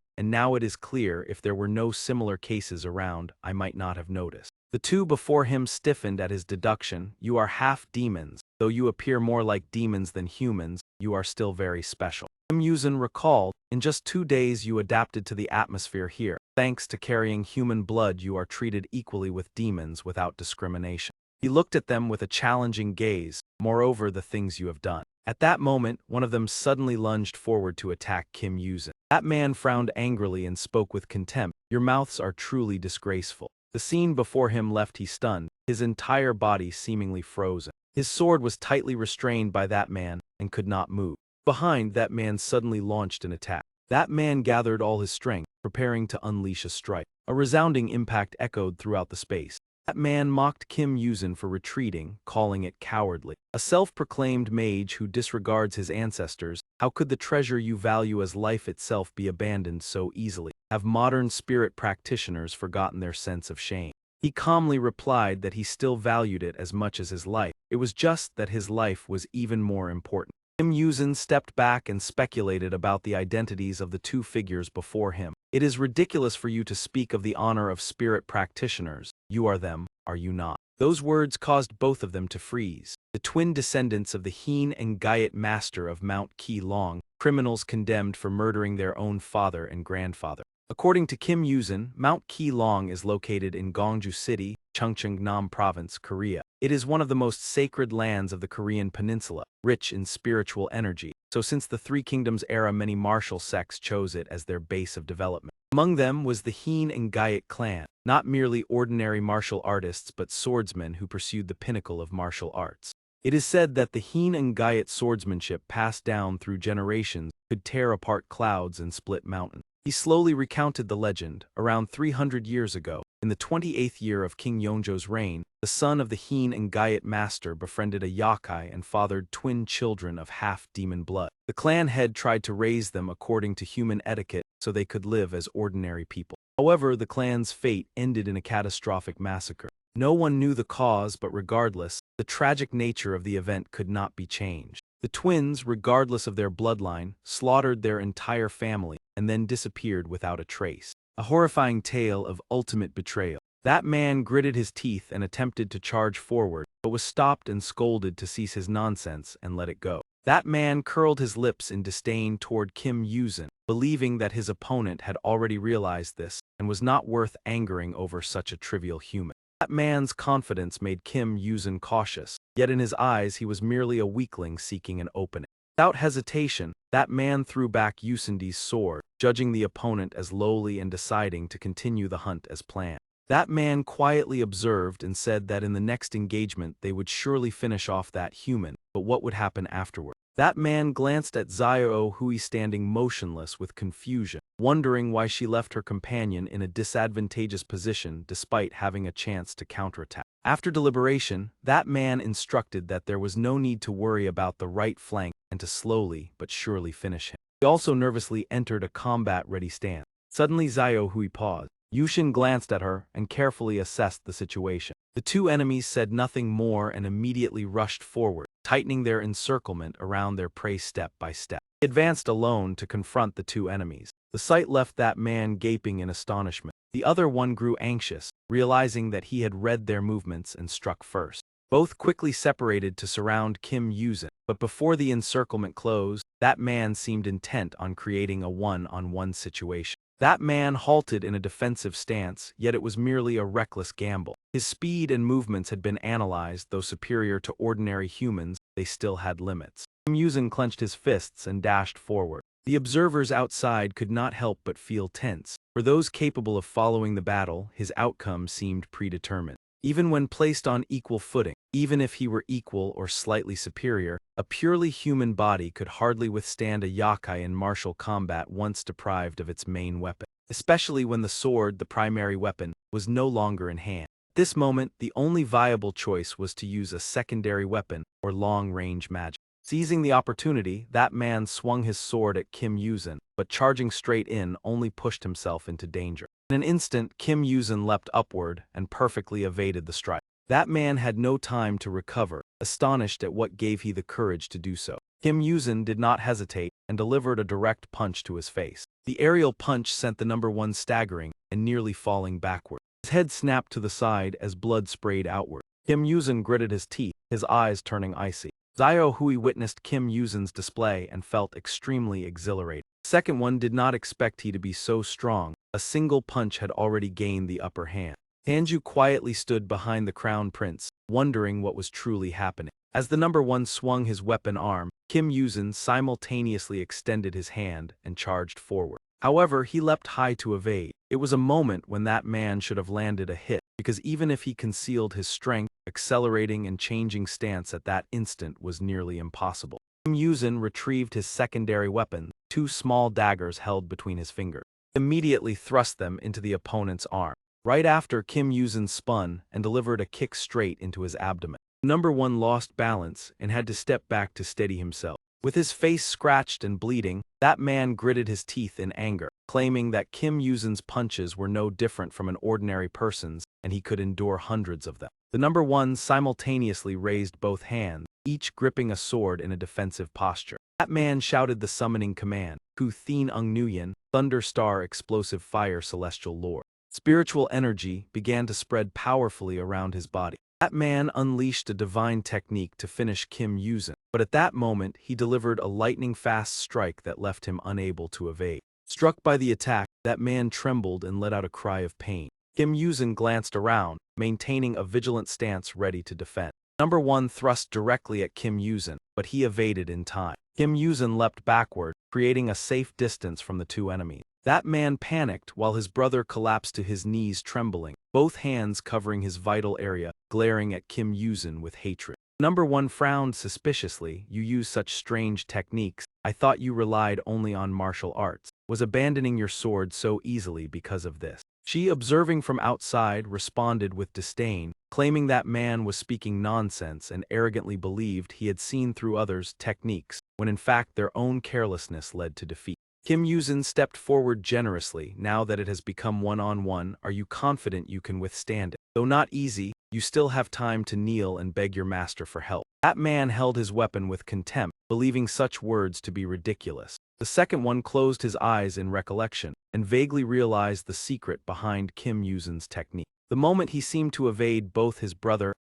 and now it is clear if there were no similar cases around, I might not have noticed. The two before him stiffened at his deduction. You are half demons. Though you appear more like demons than humans, you are still very special. Kim Yuzin recalled, in just 2 days you adapted to the atmosphere here. Thanks to carrying human blood, you are treated equally with demons without discrimination. He looked at them with a challenging gaze. Moreover, the things you have done. At that moment, one of them suddenly lunged forward to attack Kim Yuzin. That man frowned angrily and spoke with contempt. Your mouths are truly disgraceful. The scene before him left he stunned, his entire body seemingly frozen. His sword was tightly restrained by that man and could not move. Behind, that man suddenly launched an attack. That man gathered all his strength, preparing to unleash a strike. A resounding impact echoed throughout the space. That man mocked Kim Yuzin for retreating, calling it cowardly. A self-proclaimed mage who disregards his ancestors, how could the treasure you value as life itself be abandoned so easily? Have modern spirit practitioners forgotten their sense of shame? He calmly replied that he still valued it as much as his life. It was just that his life was even more important. Kim Yuzin stepped back and speculated about the identities of the two figures before him. It is ridiculous for you to speak of the honor of spirit practitioners. You are them, are you not? Those words caused both of them to freeze. The twin descendants of the Heen and Gayet master of Mount Ki Long, criminals condemned for murdering their own father and grandfather. According to Kim Yuzin, Mount Ki Long is located in Gongju City, Chungcheongnam Province, Korea. It is one of the most sacred lands of the Korean peninsula, rich in spiritual energy. So since the Three Kingdoms era, many martial sects chose it as their base of development. Among them was the Heen and Gayet clan, not merely ordinary martial artists but swordsmen who pursued the pinnacle of martial arts. It is said that the Heen and Gayet swordsmanship passed down through generations could tear apart clouds and split mountains. He slowly recounted the legend. Around 300 years ago, in the 28th year of King Yeonjo's reign, the son of the Heen and Gayet master befriended a yakai and fathered twin children of half-demon blood. The clan head tried to raise them according to human etiquette so they could live as ordinary people. However, the clan's fate ended in a catastrophic massacre. No one knew the cause, but regardless, the tragic nature of the event could not be changed. The twins, regardless of their bloodline, slaughtered their entire family and then disappeared without a trace. A horrifying tale of ultimate betrayal. That man gritted his teeth and attempted to charge forward, but was stopped and scolded to cease his nonsense and let it go. That man curled his lips in disdain toward Kim Yuzin, believing that his opponent had already realized this and was not worth angering over such a trivial human. That man's confidence made Kim Yuzin cautious, yet in his eyes he was merely a weakling seeking an opening. Without hesitation, that man threw back Yusindi's sword, judging the opponent as lowly and deciding to continue the hunt as planned. That man quietly observed and said that in the next engagement they would surely finish off that human, but what would happen afterward? That man glanced at Xiao Hui standing motionless with confusion, wondering why she left her companion in a disadvantageous position despite having a chance to counterattack. After deliberation, that man instructed that there was no need to worry about the right flank and to slowly but surely finish him. He also nervously entered a combat-ready stance. Suddenly Xiao Hui paused. Yushin glanced at her and carefully assessed the situation. The two enemies said nothing more and immediately rushed forward, tightening their encirclement around their prey step by step. He advanced alone to confront the two enemies. The sight left that man gaping in astonishment. The other one grew anxious, realizing that he had read their movements and struck first. Both quickly separated to surround Kim Yuzin, but before the encirclement closed, that man seemed intent on creating a one-on-one situation. That man halted in a defensive stance, yet it was merely a reckless gamble. His speed and movements had been analyzed, though superior to ordinary humans, they still had limits. Kim Yuzin clenched his fists and dashed forward. The observers outside could not help but feel tense. For those capable of following the battle, his outcome seemed predetermined. Even when placed on equal footing, even if he were equal or slightly superior, a purely human body could hardly withstand a yakai in martial combat once deprived of its main weapon, especially when the sword, the primary weapon, was no longer in hand. At this moment, the only viable choice was to use a secondary weapon or long-range magic. Seizing the opportunity, that man swung his sword at Kim Yuzin, but charging straight in only pushed himself into danger. In an instant, Kim Yuzin leapt upward and perfectly evaded the strike. That man had no time to recover, astonished at what gave he the courage to do so. Kim Yuzin did not hesitate and delivered a direct punch to his face. The aerial punch sent the number one staggering and nearly falling backward. His head snapped to the side as blood sprayed outward. Kim Yuzin gritted his teeth, his eyes turning icy. Xiao Hui witnessed Kim Yuzin's display and felt extremely exhilarated. The second one did not expect he to be so strong. A single punch had already gained the upper hand. Hanju quietly stood behind the crown prince, wondering what was truly happening. As the number one swung his weapon arm, Kim Yuzin simultaneously extended his hand and charged forward. However, he leapt high to evade. It was a moment when that man should have landed a hit, because even if he concealed his strength, accelerating and changing stance at that instant was nearly impossible. Kim Yuzin retrieved his secondary weapon, two small daggers held between his fingers. He immediately thrust them into the opponent's arm. Right after, Kim Yuzin spun and delivered a kick straight into his abdomen. Number 1 lost balance and had to step back to steady himself. With his face scratched and bleeding, that man gritted his teeth in anger, claiming that Kim Yuzin's punches were no different from an ordinary person's and he could endure hundreds of them. The number 1 simultaneously raised both hands, each gripping a sword in a defensive posture. That man shouted the summoning command, Ku Thin Ung Nuyen, Thunder Star Explosive Fire Celestial Lord. Spiritual energy began to spread powerfully around his body. That man unleashed a divine technique to finish Kim Yuzin, but at that moment he delivered a lightning-fast strike that left him unable to evade. Struck by the attack, that man trembled and let out a cry of pain. Kim Yuzin glanced around, maintaining a vigilant stance ready to defend. Number 1 thrust directly at Kim Yuzin, but he evaded in time. Kim Yuzin leapt backward, creating a safe distance from the two enemies. That man panicked while his brother collapsed to his knees trembling, both hands covering his vital area, glaring at Kim Yuzin with hatred. Number 1 frowned suspiciously. You use such strange techniques. I thought you relied only on martial arts. Was abandoning your sword so easily because of this? She, observing from outside, responded with disdain, claiming that man was speaking nonsense and arrogantly believed he had seen through others' techniques, when in fact their own carelessness led to defeat. Kim Yuzin stepped forward generously. Now that it has become one-on-one, are you confident you can withstand it? Though not easy, you still have time to kneel and beg your master for help. That man held his weapon with contempt, believing such words to be ridiculous. The second one closed his eyes in recollection, and vaguely realized the secret behind Kim Yuzin's technique. The moment he seemed to evade both his brother's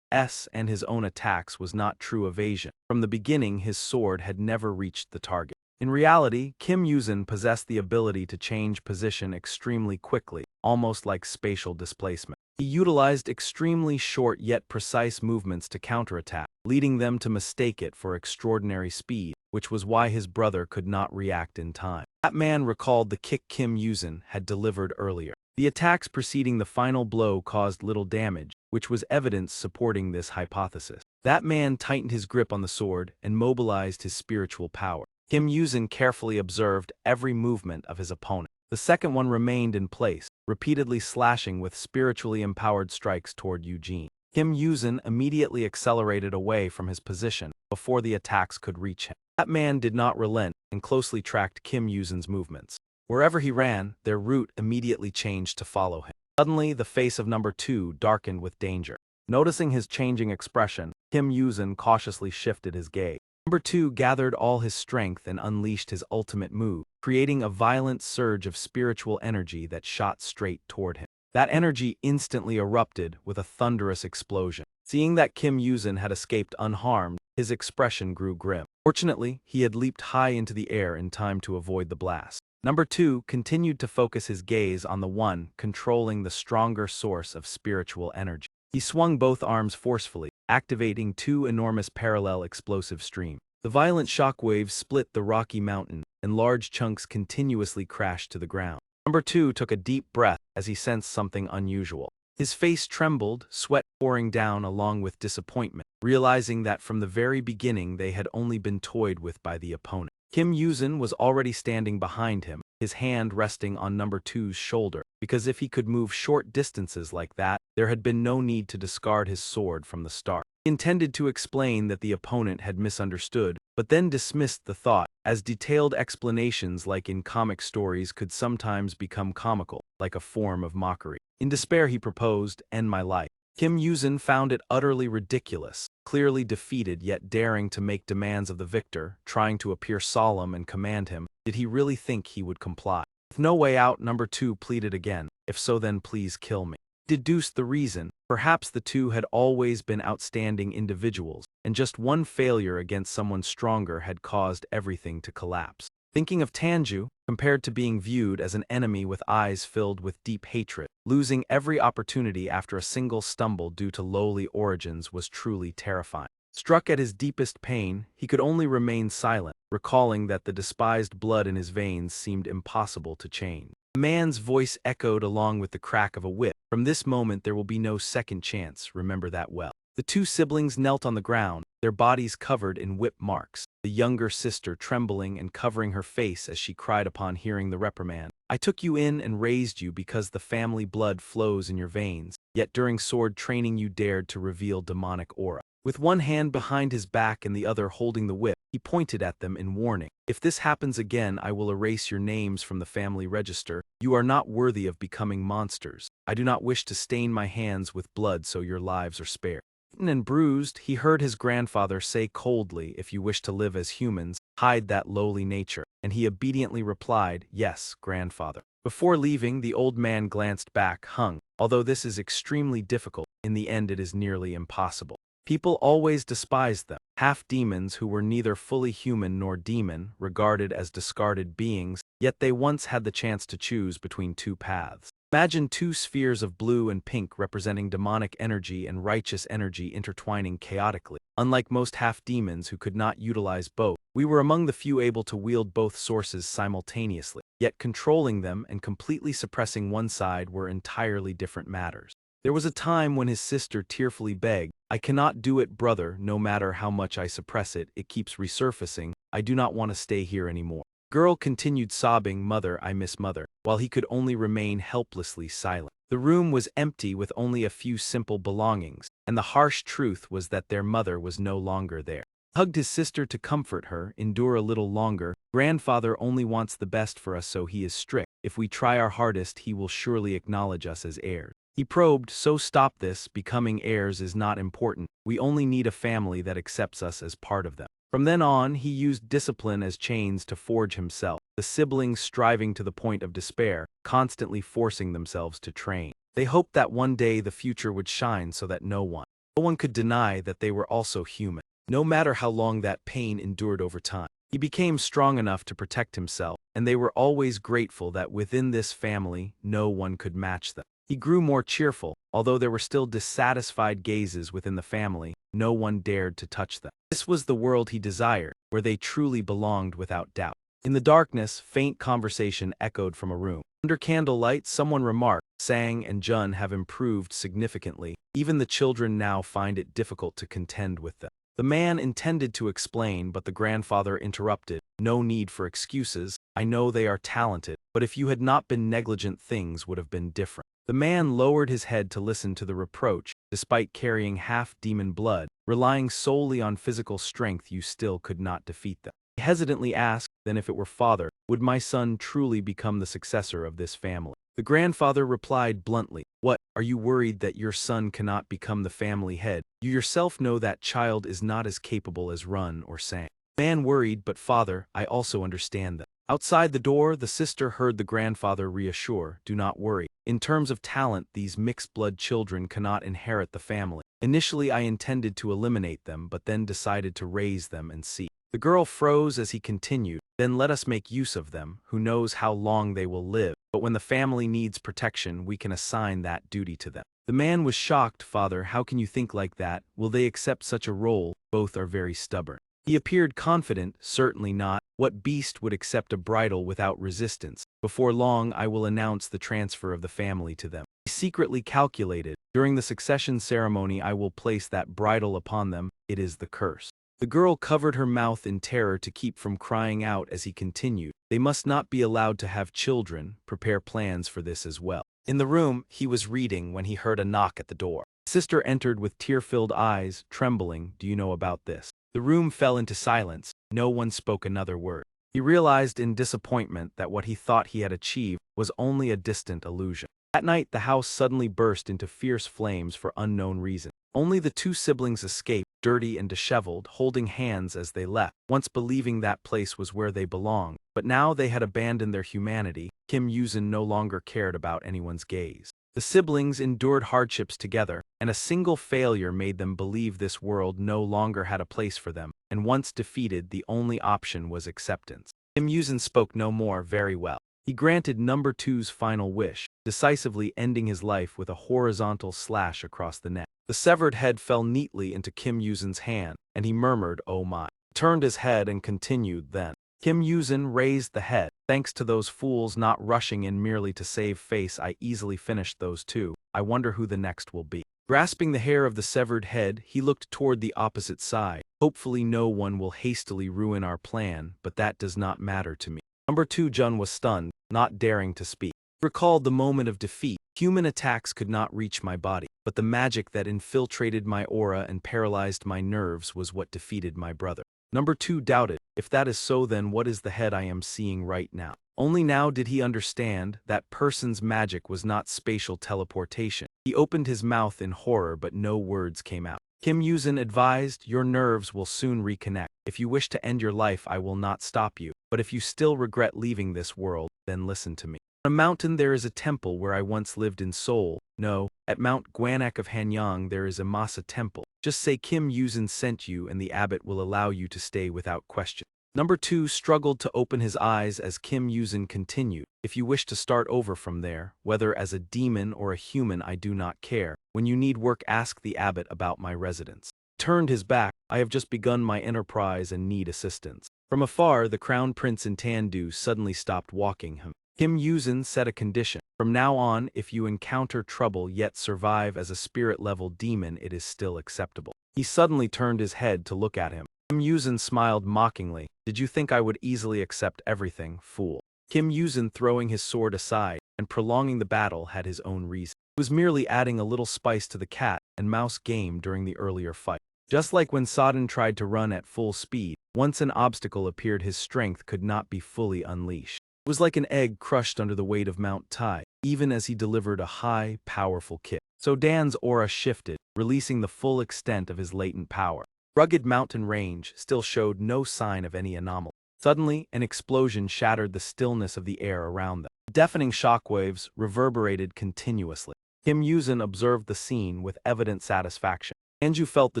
and his own attacks was not true evasion. From the beginning, his sword had never reached the target. In reality, Kim Yuzin possessed the ability to change position extremely quickly, almost like spatial displacement. He utilized extremely short yet precise movements to counterattack, leading them to mistake it for extraordinary speed, which was why his brother could not react in time. That man recalled the kick Kim Yuzin had delivered earlier. The attacks preceding the final blow caused little damage, which was evidence supporting this hypothesis. That man tightened his grip on the sword and mobilized his spiritual power. Kim Yuzin carefully observed every movement of his opponent. The second one remained in place, repeatedly slashing with spiritually empowered strikes toward Eugene. Kim Yuzin immediately accelerated away from his position before the attacks could reach him. That man did not relent and closely tracked Kim Yuzin's movements. Wherever he ran, their route immediately changed to follow him. Suddenly, the face of number 2 darkened with danger. Noticing his changing expression, Kim Yuzin cautiously shifted his gaze. Number 2 gathered all his strength and unleashed his ultimate move, creating a violent surge of spiritual energy that shot straight toward him. That energy instantly erupted with a thunderous explosion. Seeing that Kim Yuzin had escaped unharmed, his expression grew grim. Fortunately, he had leaped high into the air in time to avoid the blast. Number 2 continued to focus his gaze on the one controlling the stronger source of spiritual energy. He swung both arms forcefully, activating 2 enormous parallel explosive streams. The violent shockwaves split the rocky mountain, and large chunks continuously crashed to the ground. Number 2 took a deep breath as he sensed something unusual. His face trembled, sweat pouring down along with disappointment, realizing that from the very beginning they had only been toyed with by the opponent. Kim Yuzin was already standing behind him, his hand resting on number 2's shoulder, because if he could move short distances like that, there had been no need to discard his sword from the start. He intended to explain that the opponent had misunderstood, but then dismissed the thought, as detailed explanations like in comic stories could sometimes become comical, like a form of mockery. In despair he proposed, "End my life." Kim Yuzin found it utterly ridiculous, clearly defeated yet daring to make demands of the victor, trying to appear solemn and command him. Did he really think he would comply? With no way out, number 2 pleaded again, "If so, then please kill me." Deduced the reason. Perhaps the two had always been outstanding individuals, and just one failure against someone stronger had caused everything to collapse. Thinking of Tanju, compared to being viewed as an enemy with eyes filled with deep hatred, losing every opportunity after a single stumble due to lowly origins was truly terrifying. Struck at his deepest pain, he could only remain silent, recalling that the despised blood in his veins seemed impossible to change. The man's voice echoed along with the crack of a whip. "From this moment there will be no second chance, remember that well." The 2 siblings knelt on the ground, their bodies covered in whip marks, the younger sister trembling and covering her face as she cried upon hearing the reprimand. I took you in and raised you because the family blood flows in your veins, yet during sword training you dared to reveal demonic aura. With one hand behind his back and the other holding the whip, he pointed at them in warning. If this happens again, I will erase your names from the family register. You are not worthy of becoming monsters. I do not wish to stain my hands with blood so your lives are spared. Beaten and bruised, he heard his grandfather say coldly, if you wish to live as humans, hide that lowly nature, and he obediently replied, yes, grandfather. Before leaving, the old man glanced back, hung. Although this is extremely difficult, in the end it is nearly impossible. People always despised them, half-demons who were neither fully human nor demon, regarded as discarded beings, yet they once had the chance to choose between two paths. Imagine two spheres of blue and pink representing demonic energy and righteous energy intertwining chaotically. Unlike most half-demons who could not utilize both, we were among the few able to wield both sources simultaneously, yet controlling them and completely suppressing one side were entirely different matters. There was a time when his sister tearfully begged, I cannot do it, brother, no matter how much I suppress it, it keeps resurfacing, I do not want to stay here anymore. Girl continued sobbing, mother, I miss mother, while he could only remain helplessly silent. The room was empty with only a few simple belongings, and the harsh truth was that their mother was no longer there. He hugged his sister to comfort her, endure a little longer. Grandfather only wants the best for us, so he is strict. If we try our hardest, he will surely acknowledge us as heirs. He probed, so stop this, becoming heirs is not important, we only need a family that accepts us as part of them. From then on, he used discipline as chains to forge himself, the siblings striving to the point of despair, constantly forcing themselves to train. They hoped that one day the future would shine so that no one could deny that they were also human, no matter how long that pain endured over time. He became strong enough to protect himself, and they were always grateful that within this family, no one could match them. He grew more cheerful, although there were still dissatisfied gazes within the family, no one dared to touch them. This was the world he desired, where they truly belonged without doubt. In the darkness, faint conversation echoed from a room. Under candlelight, someone remarked, Sang and Jun have improved significantly. Even the children now find it difficult to contend with them. The man intended to explain, but the grandfather interrupted. No need for excuses. I know they are talented, but if you had not been negligent, things would have been different. The man lowered his head to listen to the reproach. Despite carrying half-demon blood, relying solely on physical strength, you still could not defeat them. He hesitantly asked, then if it were father, would my son truly become the successor of this family? The grandfather replied bluntly, what, are you worried that your son cannot become the family head? You yourself know that child is not as capable as Run or Sang. The man worried, but father, I also understand them. Outside the door, the sister heard the grandfather reassure, do not worry. In terms of talent, these mixed-blood children cannot inherit the family. Initially I intended to eliminate them, but then decided to raise them and see. The girl froze as he continued, then let us make use of them, who knows how long they will live, but when the family needs protection, we can assign that duty to them. The man was shocked, father, how can you think like that? Will they accept such a role? Both are very stubborn. He appeared confident, certainly not. What beast would accept a bridal without resistance? Before long I will announce the transfer of the family to them. He secretly calculated, during the succession ceremony I will place that bridle upon them, it is the curse. The girl covered her mouth in terror to keep from crying out as he continued. They must not be allowed to have children, prepare plans for this as well. In the room, he was reading when he heard a knock at the door. Sister entered with tear-filled eyes, trembling, do you know about this? The room fell into silence, no one spoke another word. He realized in disappointment that what he thought he had achieved was only a distant illusion. That night the house suddenly burst into fierce flames for unknown reason. Only the two siblings escaped, dirty and disheveled, holding hands as they left, once believing that place was where they belonged. But now they had abandoned their humanity. Kim Yuzin no longer cared about anyone's gaze. The siblings endured hardships together, and a single failure made them believe this world no longer had a place for them, and once defeated, the only option was acceptance. Kim Yuzin spoke no more. Very well. He granted number two's final wish, decisively ending his life with a horizontal slash across the neck. The severed head fell neatly into Kim Yuzin's hand, and he murmured, oh my. Turned his head and continued then. Kim Yuzin raised the head. Thanks to those fools not rushing in merely to save face, I easily finished those two. I wonder who the next will be. Grasping the hair of the severed head, he looked toward the opposite side. Hopefully no one will hastily ruin our plan, but that does not matter to me. Number two Jun was stunned. not daring to speak. Recalled the moment of defeat. Human attacks could not reach my body, but the magic that infiltrated my aura and paralyzed my nerves was what defeated my brother. Number 2 doubted. If that is so, then what is the head I am seeing right now? Only now did he understand that person's magic was not spatial teleportation. He opened his mouth in horror, but no words came out. Kim Yuzin advised, "Your nerves will soon reconnect. If you wish to end your life, I will not stop you. But if you still regret leaving this world, then listen to me. On a mountain there is a temple where I once lived in Seoul. No, at Mount Gwanak of Hanyang there is a Masa temple. Just say Kim Yuzin sent you and the abbot will allow you to stay without question." Number 2 struggled to open his eyes as Kim Yuzin continued. "If you wish to start over from there, whether as a demon or a human, I do not care. When you need work, ask the abbot about my residence." Turned his back. "I have just begun my enterprise and need assistance." From afar, the crown prince in Tandu suddenly stopped walking him. Kim Yuzin set a condition. "From now on, if you encounter trouble yet survive as a spirit-level demon, it is still acceptable." He suddenly turned his head to look at him. Kim Yuzin smiled mockingly. "Did you think I would easily accept everything, fool?" Kim Yuzin, throwing his sword aside and prolonging the battle, had his own reason. He was merely adding a little spice to the cat and mouse game during the earlier fight. Just like when Sodden tried to run at full speed, once an obstacle appeared, his strength could not be fully unleashed. It was like an egg crushed under the weight of Mount Tai, even as he delivered a high, powerful kick. So Dan's aura shifted, releasing the full extent of his latent power. Rugged mountain range still showed no sign of any anomaly. Suddenly, an explosion shattered the stillness of the air around them. Deafening shockwaves reverberated continuously. Kim Yuzin observed the scene with evident satisfaction. Anju felt the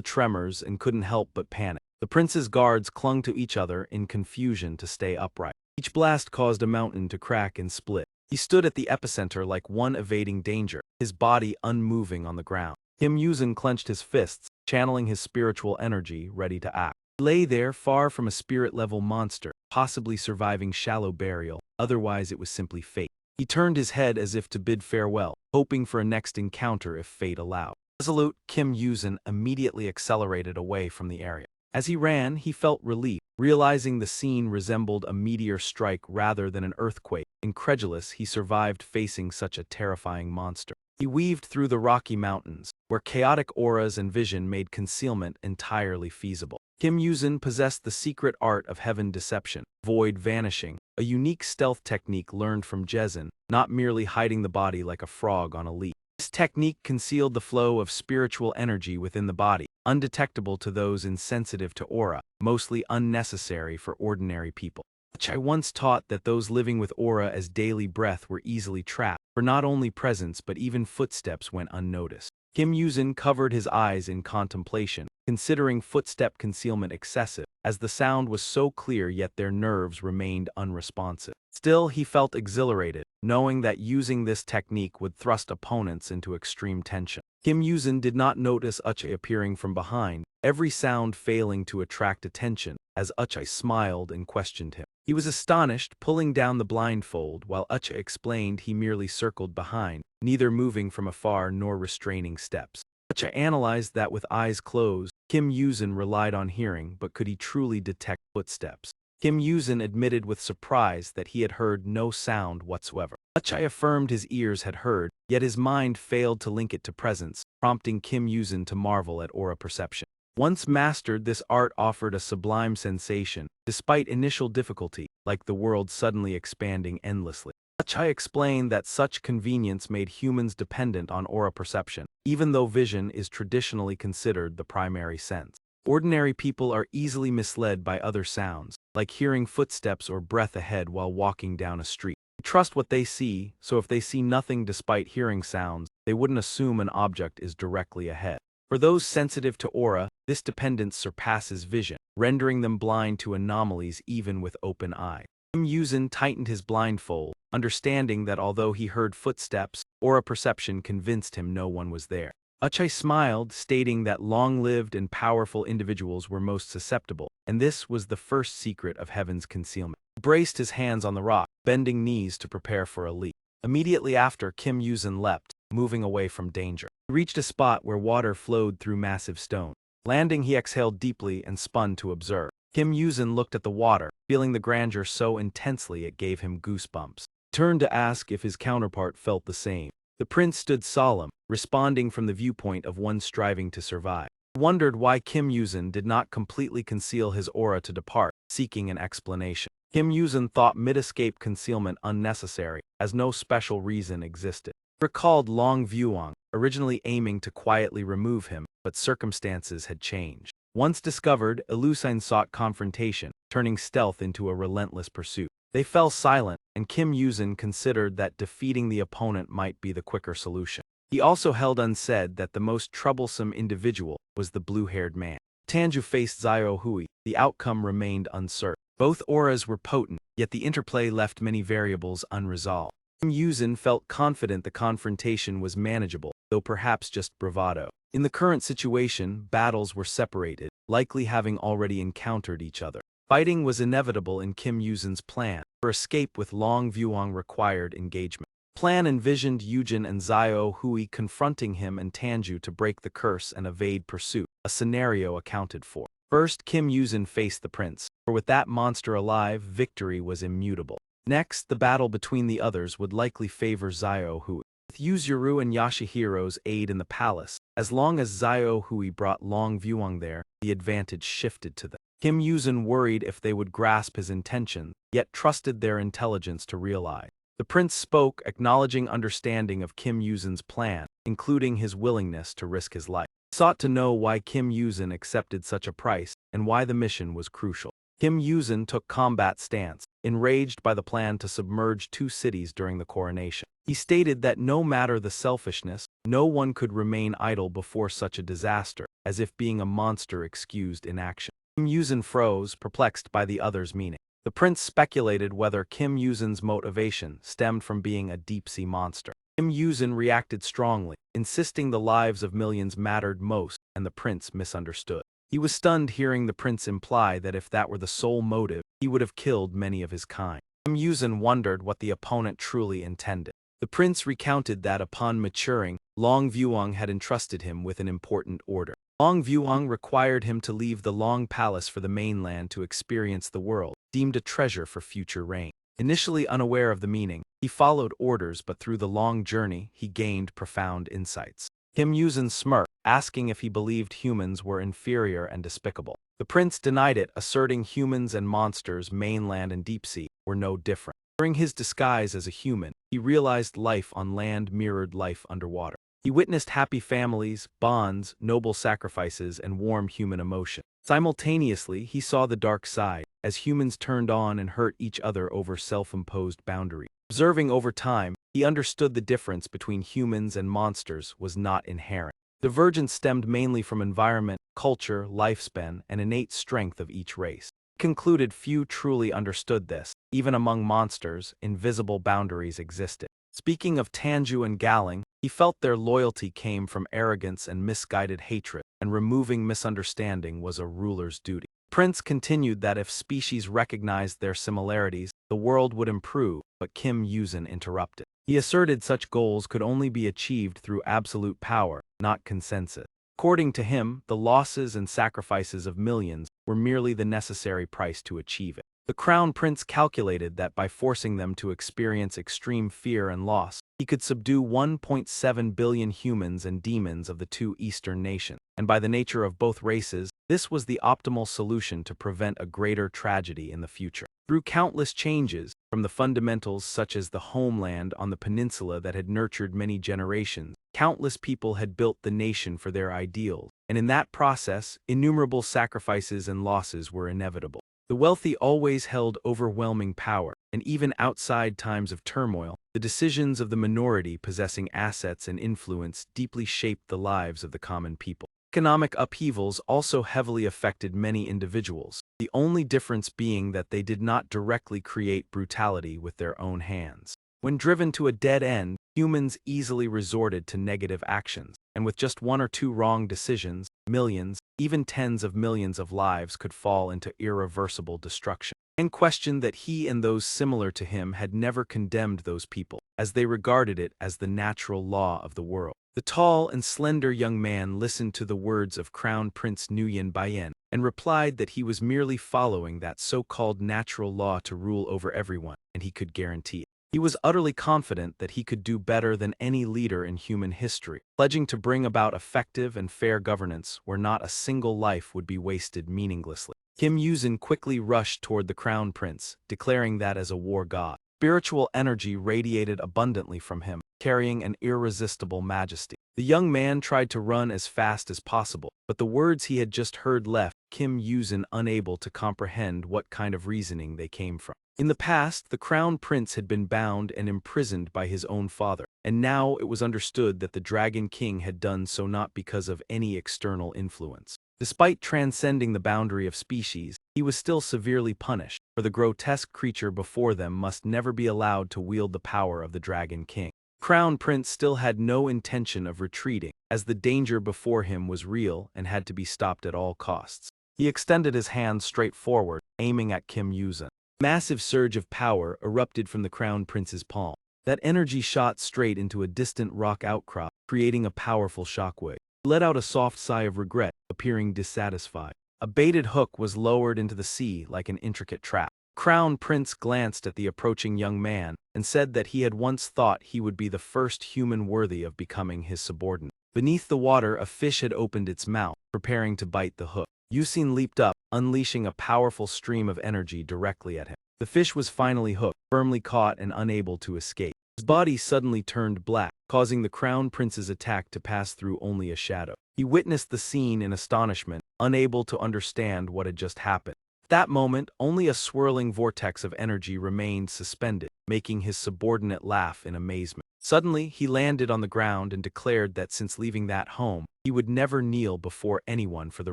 tremors and couldn't help but panic. The prince's guards clung to each other in confusion to stay upright. Each blast caused a mountain to crack and split. He stood at the epicenter like one evading danger, his body unmoving on the ground. Kim Yuzin clenched his fists, channeling his spiritual energy, ready to act. He lay there, far from a spirit-level monster, possibly surviving shallow burial, otherwise it was simply fate. He turned his head as if to bid farewell, hoping for a next encounter if fate allowed. Resolute, Kim Yuzin immediately accelerated away from the area. As he ran, he felt relief, realizing the scene resembled a meteor strike rather than an earthquake. Incredulous, he survived facing such a terrifying monster. He weaved through the Rocky Mountains, where chaotic auras and vision made concealment entirely feasible. Kim Yuzin possessed the secret art of heaven deception, void vanishing, a unique stealth technique learned from Jezin, not merely hiding the body like a frog on a leaf. This technique concealed the flow of spiritual energy within the body, undetectable to those insensitive to aura, mostly unnecessary for ordinary people. I once taught that those living with aura as daily breath were easily trapped, for not only presence but even footsteps went unnoticed. Kim Yuzin covered his eyes in contemplation, considering footstep concealment excessive, as the sound was so clear yet their nerves remained unresponsive. Still, he felt exhilarated, knowing that using this technique would thrust opponents into extreme tension. Kim Yuzin did not notice Uche appearing from behind, every sound failing to attract attention, as Uche smiled and questioned him. He was astonished, pulling down the blindfold, while Uche explained he merely circled behind, neither moving from afar nor restraining steps. Uche analyzed that with eyes closed, Kim Yuzin relied on hearing, but could he truly detect footsteps? Kim Yuzin admitted with surprise that he had heard no sound whatsoever. Uche affirmed his ears had heard, yet his mind failed to link it to presence, prompting Kim Yuzin to marvel at aura perception. Once mastered, this art offered a sublime sensation, despite initial difficulty, like the world suddenly expanding endlessly. Uche explained that such convenience made humans dependent on aura perception, even though vision is traditionally considered the primary sense. Ordinary people are easily misled by other sounds, like hearing footsteps or breath ahead while walking down a street. They trust what they see, so if they see nothing despite hearing sounds, they wouldn't assume an object is directly ahead. For those sensitive to aura, this dependence surpasses vision, rendering them blind to anomalies even with open eyes. Kim Yuzin tightened his blindfold, understanding that although he heard footsteps, aura perception convinced him no one was there. Uche smiled, stating that long-lived and powerful individuals were most susceptible, and this was the first secret of heaven's concealment. He braced his hands on the rock, bending knees to prepare for a leap. Immediately after, Kim Yuzin leapt, moving away from danger. He reached a spot where water flowed through massive stone. Landing, he exhaled deeply and spun to observe. Kim Yuzin looked at the water, feeling the grandeur so intensely it gave him goosebumps. Turned to ask if his counterpart felt the same. The prince stood solemn, responding from the viewpoint of one striving to survive. He wondered why Kim Yuzin did not completely conceal his aura to depart, seeking an explanation. Kim Yuzin thought mid-escape concealment unnecessary, as no special reason existed. He recalled Long Vuong, originally aiming to quietly remove him, but circumstances had changed. Once discovered, Elusine sought confrontation, turning stealth into a relentless pursuit. They fell silent, and Kim Yuzin considered that defeating the opponent might be the quicker solution. He also held unsaid that the most troublesome individual was the blue-haired man. Tanju faced Xiao Hui. The outcome remained uncertain. Both auras were potent, yet the interplay left many variables unresolved. Kim Yuzin felt confident the confrontation was manageable, though perhaps just bravado. In the current situation, battles were separated, likely having already encountered each other. Fighting was inevitable in Kim Yuzin's plan, for escape with Long Vuong required engagement. Plan envisioned Yujin and Xiao Hui confronting him and Tanju to break the curse and evade pursuit, a scenario accounted for. First, Kim Yuzin faced the prince, for with that monster alive, victory was immutable. Next, the battle between the others would likely favor Xiao Hui. With Yuzuru and Yashihiro's aid in the palace, as long as Xiao Hui brought Long Vuong there, the advantage shifted to them. Kim Yuzin worried if they would grasp his intentions, yet trusted their intelligence to realize. The prince spoke, acknowledging understanding of Kim Yuzin's plan, including his willingness to risk his life. He sought to know why Kim Yuzin accepted such a price, and why the mission was crucial. Kim Yuzin took combat stance, enraged by the plan to submerge 2 cities during the coronation. He stated that no matter the selfishness, no one could remain idle before such a disaster, as if being a monster excused inaction. Kim Yuzin froze, perplexed by the other's meaning. The prince speculated whether Kim Yuzin's motivation stemmed from being a deep-sea monster. Kim Yuzin reacted strongly, insisting the lives of millions mattered most, and the prince misunderstood. He was stunned hearing the prince imply that if that were the sole motive, he would have killed many of his kind. Kim Yuzin wondered what the opponent truly intended. The prince recounted that upon maturing, Long Vuong had entrusted him with an important order. Long Vuong required him to leave the Long Palace for the mainland to experience the world, deemed a treasure for future reign. Initially unaware of the meaning, he followed orders, but through the long journey, he gained profound insights. Kim Yuzin smirked, asking if he believed humans were inferior and despicable. The prince denied it, asserting humans and monsters, mainland and deep sea, were no different. During his disguise as a human, he realized life on land mirrored life underwater. He witnessed happy families, bonds, noble sacrifices, and warm human emotion. Simultaneously, he saw the dark side, as humans turned on and hurt each other over self-imposed boundaries. Observing over time, he understood the difference between humans and monsters was not inherent. Divergence stemmed mainly from environment, culture, lifespan, and innate strength of each race. He concluded few truly understood this. Even among monsters, invisible boundaries existed. Speaking of Tanju and Galing, he felt their loyalty came from arrogance and misguided hatred, and removing misunderstanding was a ruler's duty. Prince continued that if species recognized their similarities, the world would improve, but Kim Yuzin interrupted. He asserted such goals could only be achieved through absolute power, not consensus. According to him, the losses and sacrifices of millions were merely the necessary price to achieve it. The Crown Prince calculated that by forcing them to experience extreme fear and loss, he could subdue 1.7 billion humans and demons of the 2 eastern nations, and by the nature of both races, this was the optimal solution to prevent a greater tragedy in the future. Through countless changes, from the fundamentals such as the homeland on the peninsula that had nurtured many generations, countless people had built the nation for their ideals, and in that process, innumerable sacrifices and losses were inevitable. The wealthy always held overwhelming power, and even outside times of turmoil, the decisions of the minority possessing assets and influence deeply shaped the lives of the common people. Economic upheavals also heavily affected many individuals, the only difference being that they did not directly create brutality with their own hands. When driven to a dead end, humans easily resorted to negative actions, and with just 1 or 2 wrong decisions, millions, even tens of millions of lives could fall into irreversible destruction. And questioned that he and those similar to him had never condemned those people, as they regarded it as the natural law of the world. The tall and slender young man listened to the words of Crown Prince Nguyen Bayen, and replied that he was merely following that so-called natural law to rule over everyone, and he could guarantee it. He was utterly confident that he could do better than any leader in human history, pledging to bring about effective and fair governance where not a single life would be wasted meaninglessly. Kim Yuzin quickly rushed toward the crown prince, declaring that as a war god, spiritual energy radiated abundantly from him, carrying an irresistible majesty. The young man tried to run as fast as possible, but the words he had just heard left Kim Yuzin unable to comprehend what kind of reasoning they came from. In the past, the crown prince had been bound and imprisoned by his own father, and now it was understood that the Dragon King had done so not because of any external influence. Despite transcending the boundary of species, he was still severely punished, for the grotesque creature before them must never be allowed to wield the power of the Dragon King. The Crown Prince still had no intention of retreating, as the danger before him was real and had to be stopped at all costs. He extended his hand straight forward, aiming at Kim Yuzin. A massive surge of power erupted from the Crown Prince's palm. That energy shot straight into a distant rock outcrop, creating a powerful shockwave. He let out a soft sigh of regret, appearing dissatisfied. A baited hook was lowered into the sea like an intricate trap. Crown Prince glanced at the approaching young man and said that he had once thought he would be the first human worthy of becoming his subordinate. Beneath the water, a fish had opened its mouth, preparing to bite the hook. Yuzin leaped up, unleashing a powerful stream of energy directly at him. The fish was finally hooked, firmly caught and unable to escape. His body suddenly turned black, causing the Crown Prince's attack to pass through only a shadow. He witnessed the scene in astonishment, unable to understand what had just happened. At that moment, only a swirling vortex of energy remained suspended, making his subordinate laugh in amazement. Suddenly, he landed on the ground and declared that since leaving that home, he would never kneel before anyone for the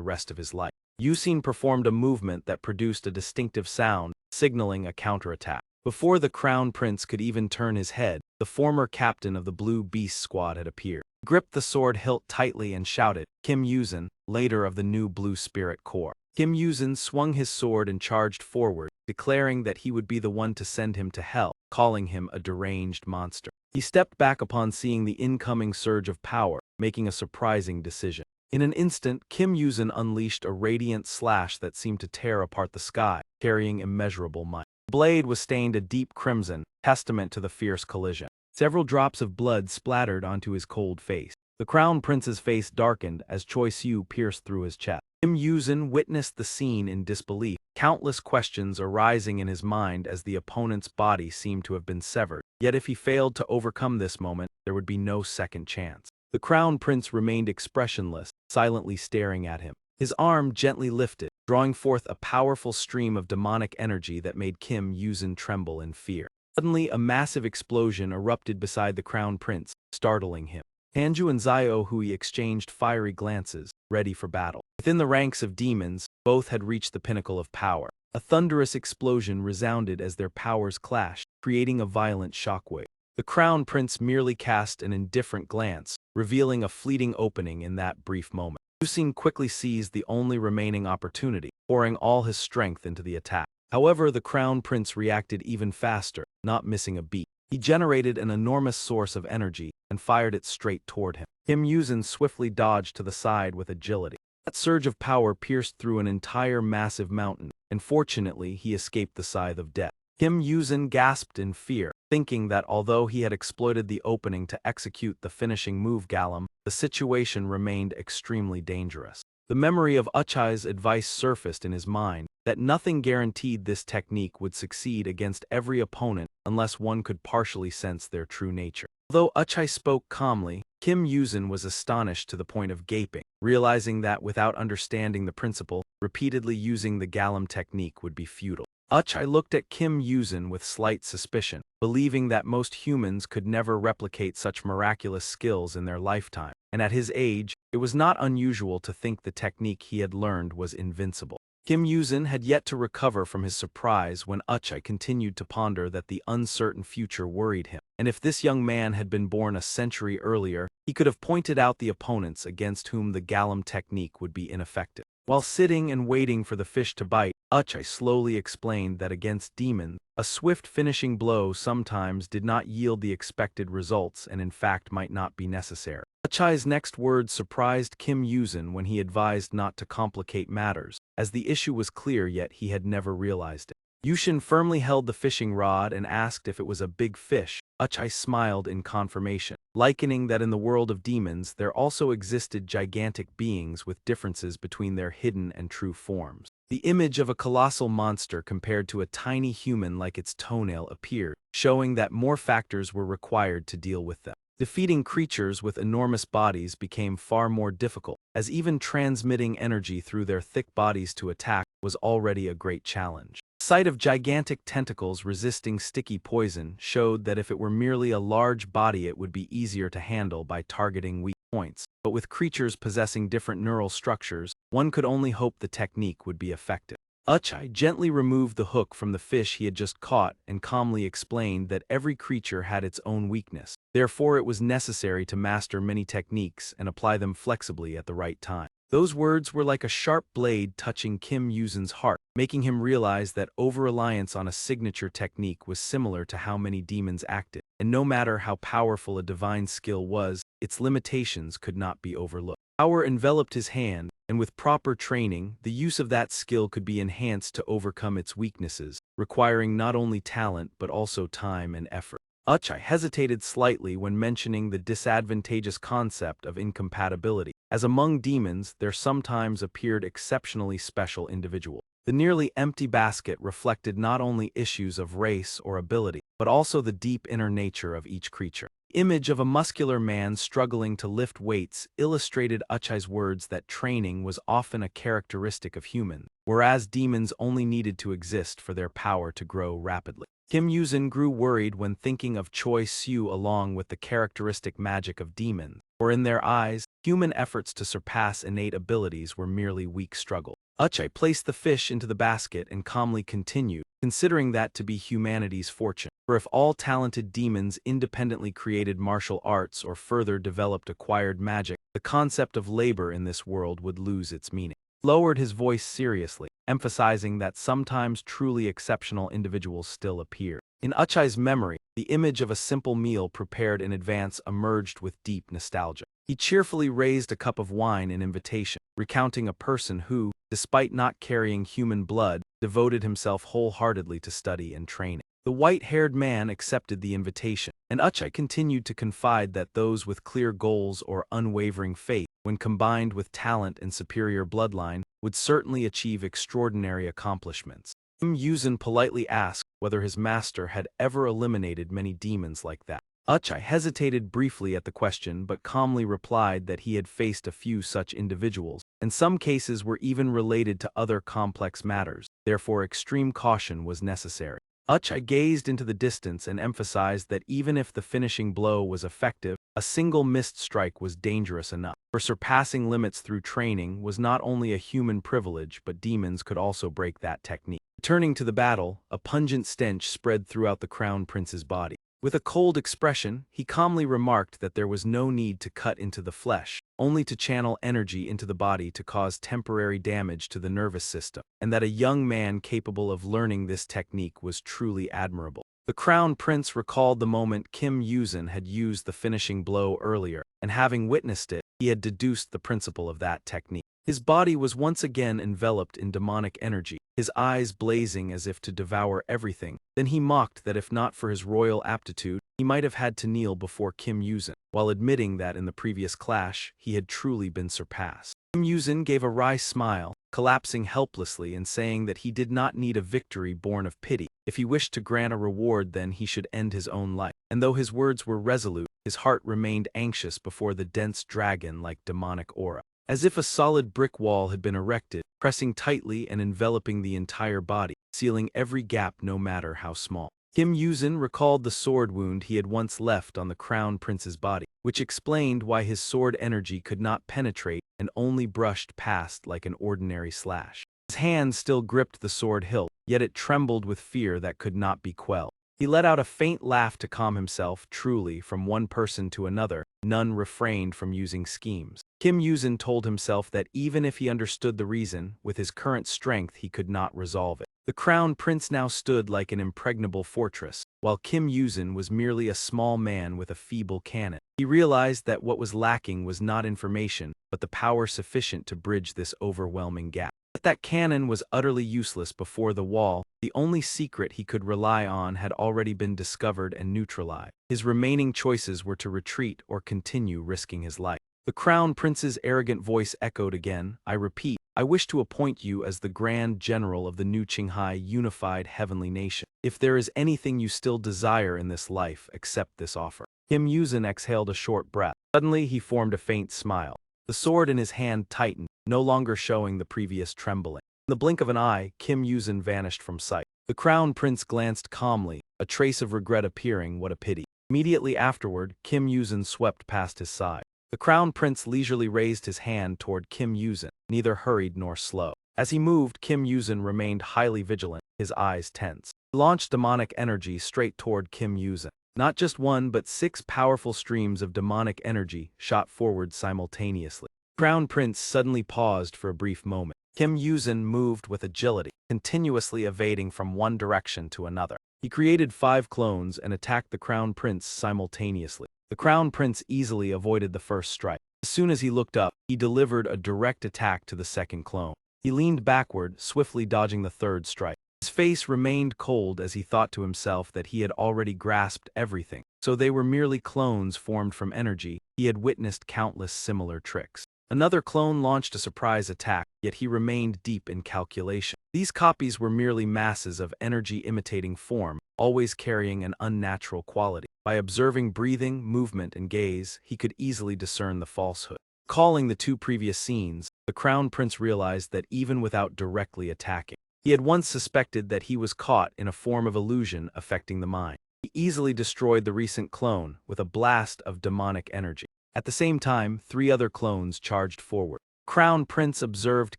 rest of his life. Yuzin performed a movement that produced a distinctive sound, signaling a counterattack. Before the Crown Prince could even turn his head, the former captain of the Blue Beast Squad had appeared. He gripped the sword hilt tightly and shouted, "Kim Yuzin, leader of the new Blue Spirit Corps." Kim Yuzin swung his sword and charged forward, declaring that he would be the one to send him to hell, calling him a deranged monster. He stepped back upon seeing the incoming surge of power, making a surprising decision. In an instant, Kim Yuzin unleashed a radiant slash that seemed to tear apart the sky, carrying immeasurable might. The blade was stained a deep crimson, testament to the fierce collision. Several drops of blood splattered onto his cold face. The Crown Prince's face darkened as Choi Siu pierced through his chest. Kim Yuzin witnessed the scene in disbelief, countless questions arising in his mind as the opponent's body seemed to have been severed. Yet if he failed to overcome this moment, there would be no second chance. The Crown Prince remained expressionless, silently staring at him. His arm gently lifted, drawing forth a powerful stream of demonic energy that made Kim Yuzin tremble in fear. Suddenly, a massive explosion erupted beside the Crown Prince, startling him. Hanju and Zio Hui exchanged fiery glances, ready for battle. Within the ranks of demons, both had reached the pinnacle of power. A thunderous explosion resounded as their powers clashed, creating a violent shockwave. The Crown Prince merely cast an indifferent glance, revealing a fleeting opening in that brief moment. Yuzin quickly seized the only remaining opportunity, pouring all his strength into the attack. However, the Crown Prince reacted even faster, not missing a beat. He generated an enormous source of energy and fired it straight toward him. Kim Yuzin swiftly dodged to the side with agility. That surge of power pierced through an entire massive mountain, and fortunately he escaped the scythe of death. Kim Yuzin gasped in fear, thinking that although he had exploited the opening to execute the finishing move Galam, the situation remained extremely dangerous. The memory of Uchai's advice surfaced in his mind, that nothing guaranteed this technique would succeed against every opponent unless one could partially sense their true nature. Although Uchai spoke calmly, Kim Yuzin was astonished to the point of gaping, realizing that without understanding the principle, repeatedly using the Galam technique would be futile. Uchai looked at Kim Yuzin with slight suspicion, believing that most humans could never replicate such miraculous skills in their lifetime, and at his age, it was not unusual to think the technique he had learned was invincible. Kim Yuzin had yet to recover from his surprise when Uchai continued to ponder that the uncertain future worried him, and if this young man had been born a century earlier, he could have pointed out the opponents against whom the Galam technique would be ineffective. While sitting and waiting for the fish to bite, Uchai slowly explained that against demons, a swift finishing blow sometimes did not yield the expected results and in fact might not be necessary. Uchai's next words surprised Kim Yuzin when he advised not to complicate matters, as the issue was clear yet he had never realized it. Yushin firmly held the fishing rod and asked if it was a big fish. Uchai smiled in confirmation, likening that in the world of demons there also existed gigantic beings with differences between their hidden and true forms. The image of a colossal monster compared to a tiny human like its toenail appeared, showing that more factors were required to deal with them. Defeating creatures with enormous bodies became far more difficult, as even transmitting energy through their thick bodies to attack was already a great challenge. The sight of gigantic tentacles resisting sticky poison showed that if it were merely a large body it would be easier to handle by targeting weak points, but with creatures possessing different neural structures, one could only hope the technique would be effective. Uchai gently removed the hook from the fish he had just caught and calmly explained that every creature had its own weakness. Therefore, it was necessary to master many techniques and apply them flexibly at the right time. Those words were like a sharp blade touching Kim Yuzin's heart, making him realize that over-reliance on a signature technique was similar to how many demons acted, and no matter how powerful a divine skill was, its limitations could not be overlooked. Power enveloped his hand, and with proper training, the use of that skill could be enhanced to overcome its weaknesses, requiring not only talent but also time and effort. Uchai hesitated slightly when mentioning the disadvantageous concept of incompatibility, as among demons there sometimes appeared exceptionally special individuals. The nearly empty basket reflected not only issues of race or ability, but also the deep inner nature of each creature. The image of a muscular man struggling to lift weights illustrated Uchai's words that training was often a characteristic of humans, whereas demons only needed to exist for their power to grow rapidly. Kim Yuzin grew worried when thinking of Choi Siu along with the characteristic magic of demons, for in their eyes, human efforts to surpass innate abilities were merely weak struggles. Uchai placed the fish into the basket and calmly continued, considering that to be humanity's fortune. For if all talented demons independently created martial arts or further developed acquired magic, the concept of labor in this world would lose its meaning. He lowered his voice seriously, emphasizing that sometimes truly exceptional individuals still appear. In Uchai's memory, the image of a simple meal prepared in advance emerged with deep nostalgia. He cheerfully raised a cup of wine in invitation, recounting a person who, despite not carrying human blood, devoted himself wholeheartedly to study and training. The white-haired man accepted the invitation, and Uchai continued to confide that those with clear goals or unwavering faith, when combined with talent and superior bloodline, would certainly achieve extraordinary accomplishments. Kim Yuzin politely asked whether his master had ever eliminated many demons like that. Uchai hesitated briefly at the question but calmly replied that he had faced a few such individuals, and some cases were even related to other complex matters, therefore extreme caution was necessary. Uchai gazed into the distance and emphasized that even if the finishing blow was effective, a single missed strike was dangerous enough. For surpassing limits through training was not only a human privilege, but demons could also break that technique. Returning to the battle, a pungent stench spread throughout the crown prince's body. With a cold expression, he calmly remarked that there was no need to cut into the flesh, only to channel energy into the body to cause temporary damage to the nervous system, and that a young man capable of learning this technique was truly admirable. The crown prince recalled the moment Kim Yuzin had used the finishing blow earlier, and having witnessed it, he had deduced the principle of that technique. His body was once again enveloped in demonic energy, his eyes blazing as if to devour everything. Then he mocked that if not for his royal aptitude, he might have had to kneel before Kim Yuzin, while admitting that in the previous clash, he had truly been surpassed. Kim Yuzin gave a wry smile, collapsing helplessly and saying that he did not need a victory born of pity. If he wished to grant a reward, then he should end his own life. And though his words were resolute, his heart remained anxious before the dense dragon-like demonic aura. As if a solid brick wall had been erected, pressing tightly and enveloping the entire body, sealing every gap no matter how small. Kim Yuzin recalled the sword wound he had once left on the crown prince's body, which explained why his sword energy could not penetrate and only brushed past like an ordinary slash. His hand still gripped the sword hilt, yet it trembled with fear that could not be quelled. He let out a faint laugh to calm himself. Truly, from one person to another, none refrained from using schemes. Kim Yuzin told himself that even if he understood the reason, with his current strength he could not resolve it. The crown prince now stood like an impregnable fortress, while Kim Yuzin was merely a small man with a feeble cannon. He realized that what was lacking was not information, but the power sufficient to bridge this overwhelming gap. But that cannon was utterly useless before the wall. The only secret he could rely on had already been discovered and neutralized. His remaining choices were to retreat or continue risking his life. The crown prince's arrogant voice echoed again. I repeat, I wish to appoint you as the Grand General of the new Qinghai unified heavenly nation. If there is anything you still desire in this life, accept this offer. Kim Yuzin exhaled a short breath. Suddenly he formed a faint smile. The sword in his hand tightened, no longer showing the previous trembling. In the blink of an eye, Kim Yuzin vanished from sight. The crown prince glanced calmly, a trace of regret appearing. What a pity. Immediately afterward, Kim Yuzin swept past his side. The crown prince leisurely raised his hand toward Kim Yuzin, neither hurried nor slow. As he moved, Kim Yuzin remained highly vigilant, his eyes tense. He launched demonic energy straight toward Kim Yuzin. Not just one but 6 powerful streams of demonic energy shot forward simultaneously. The crown prince suddenly paused for a brief moment. Kim Yuzin moved with agility, continuously evading from one direction to another. He created 5 clones and attacked the crown prince simultaneously. The crown prince easily avoided the first strike. As soon as he looked up, he delivered a direct attack to the second clone. He leaned backward, swiftly dodging the third strike. His face remained cold as he thought to himself that he had already grasped everything. So they were merely clones formed from energy. He had witnessed countless similar tricks. Another clone launched a surprise attack, yet he remained deep in calculation. These copies were merely masses of energy imitating form, always carrying an unnatural quality. By observing breathing, movement, and gaze, he could easily discern the falsehood. Calling the 2 previous scenes, the crown prince realized that even without directly attacking, he had once suspected that he was caught in a form of illusion affecting the mind. He easily destroyed the recent clone with a blast of demonic energy. At the same time, 3 other clones charged forward. Crown Prince observed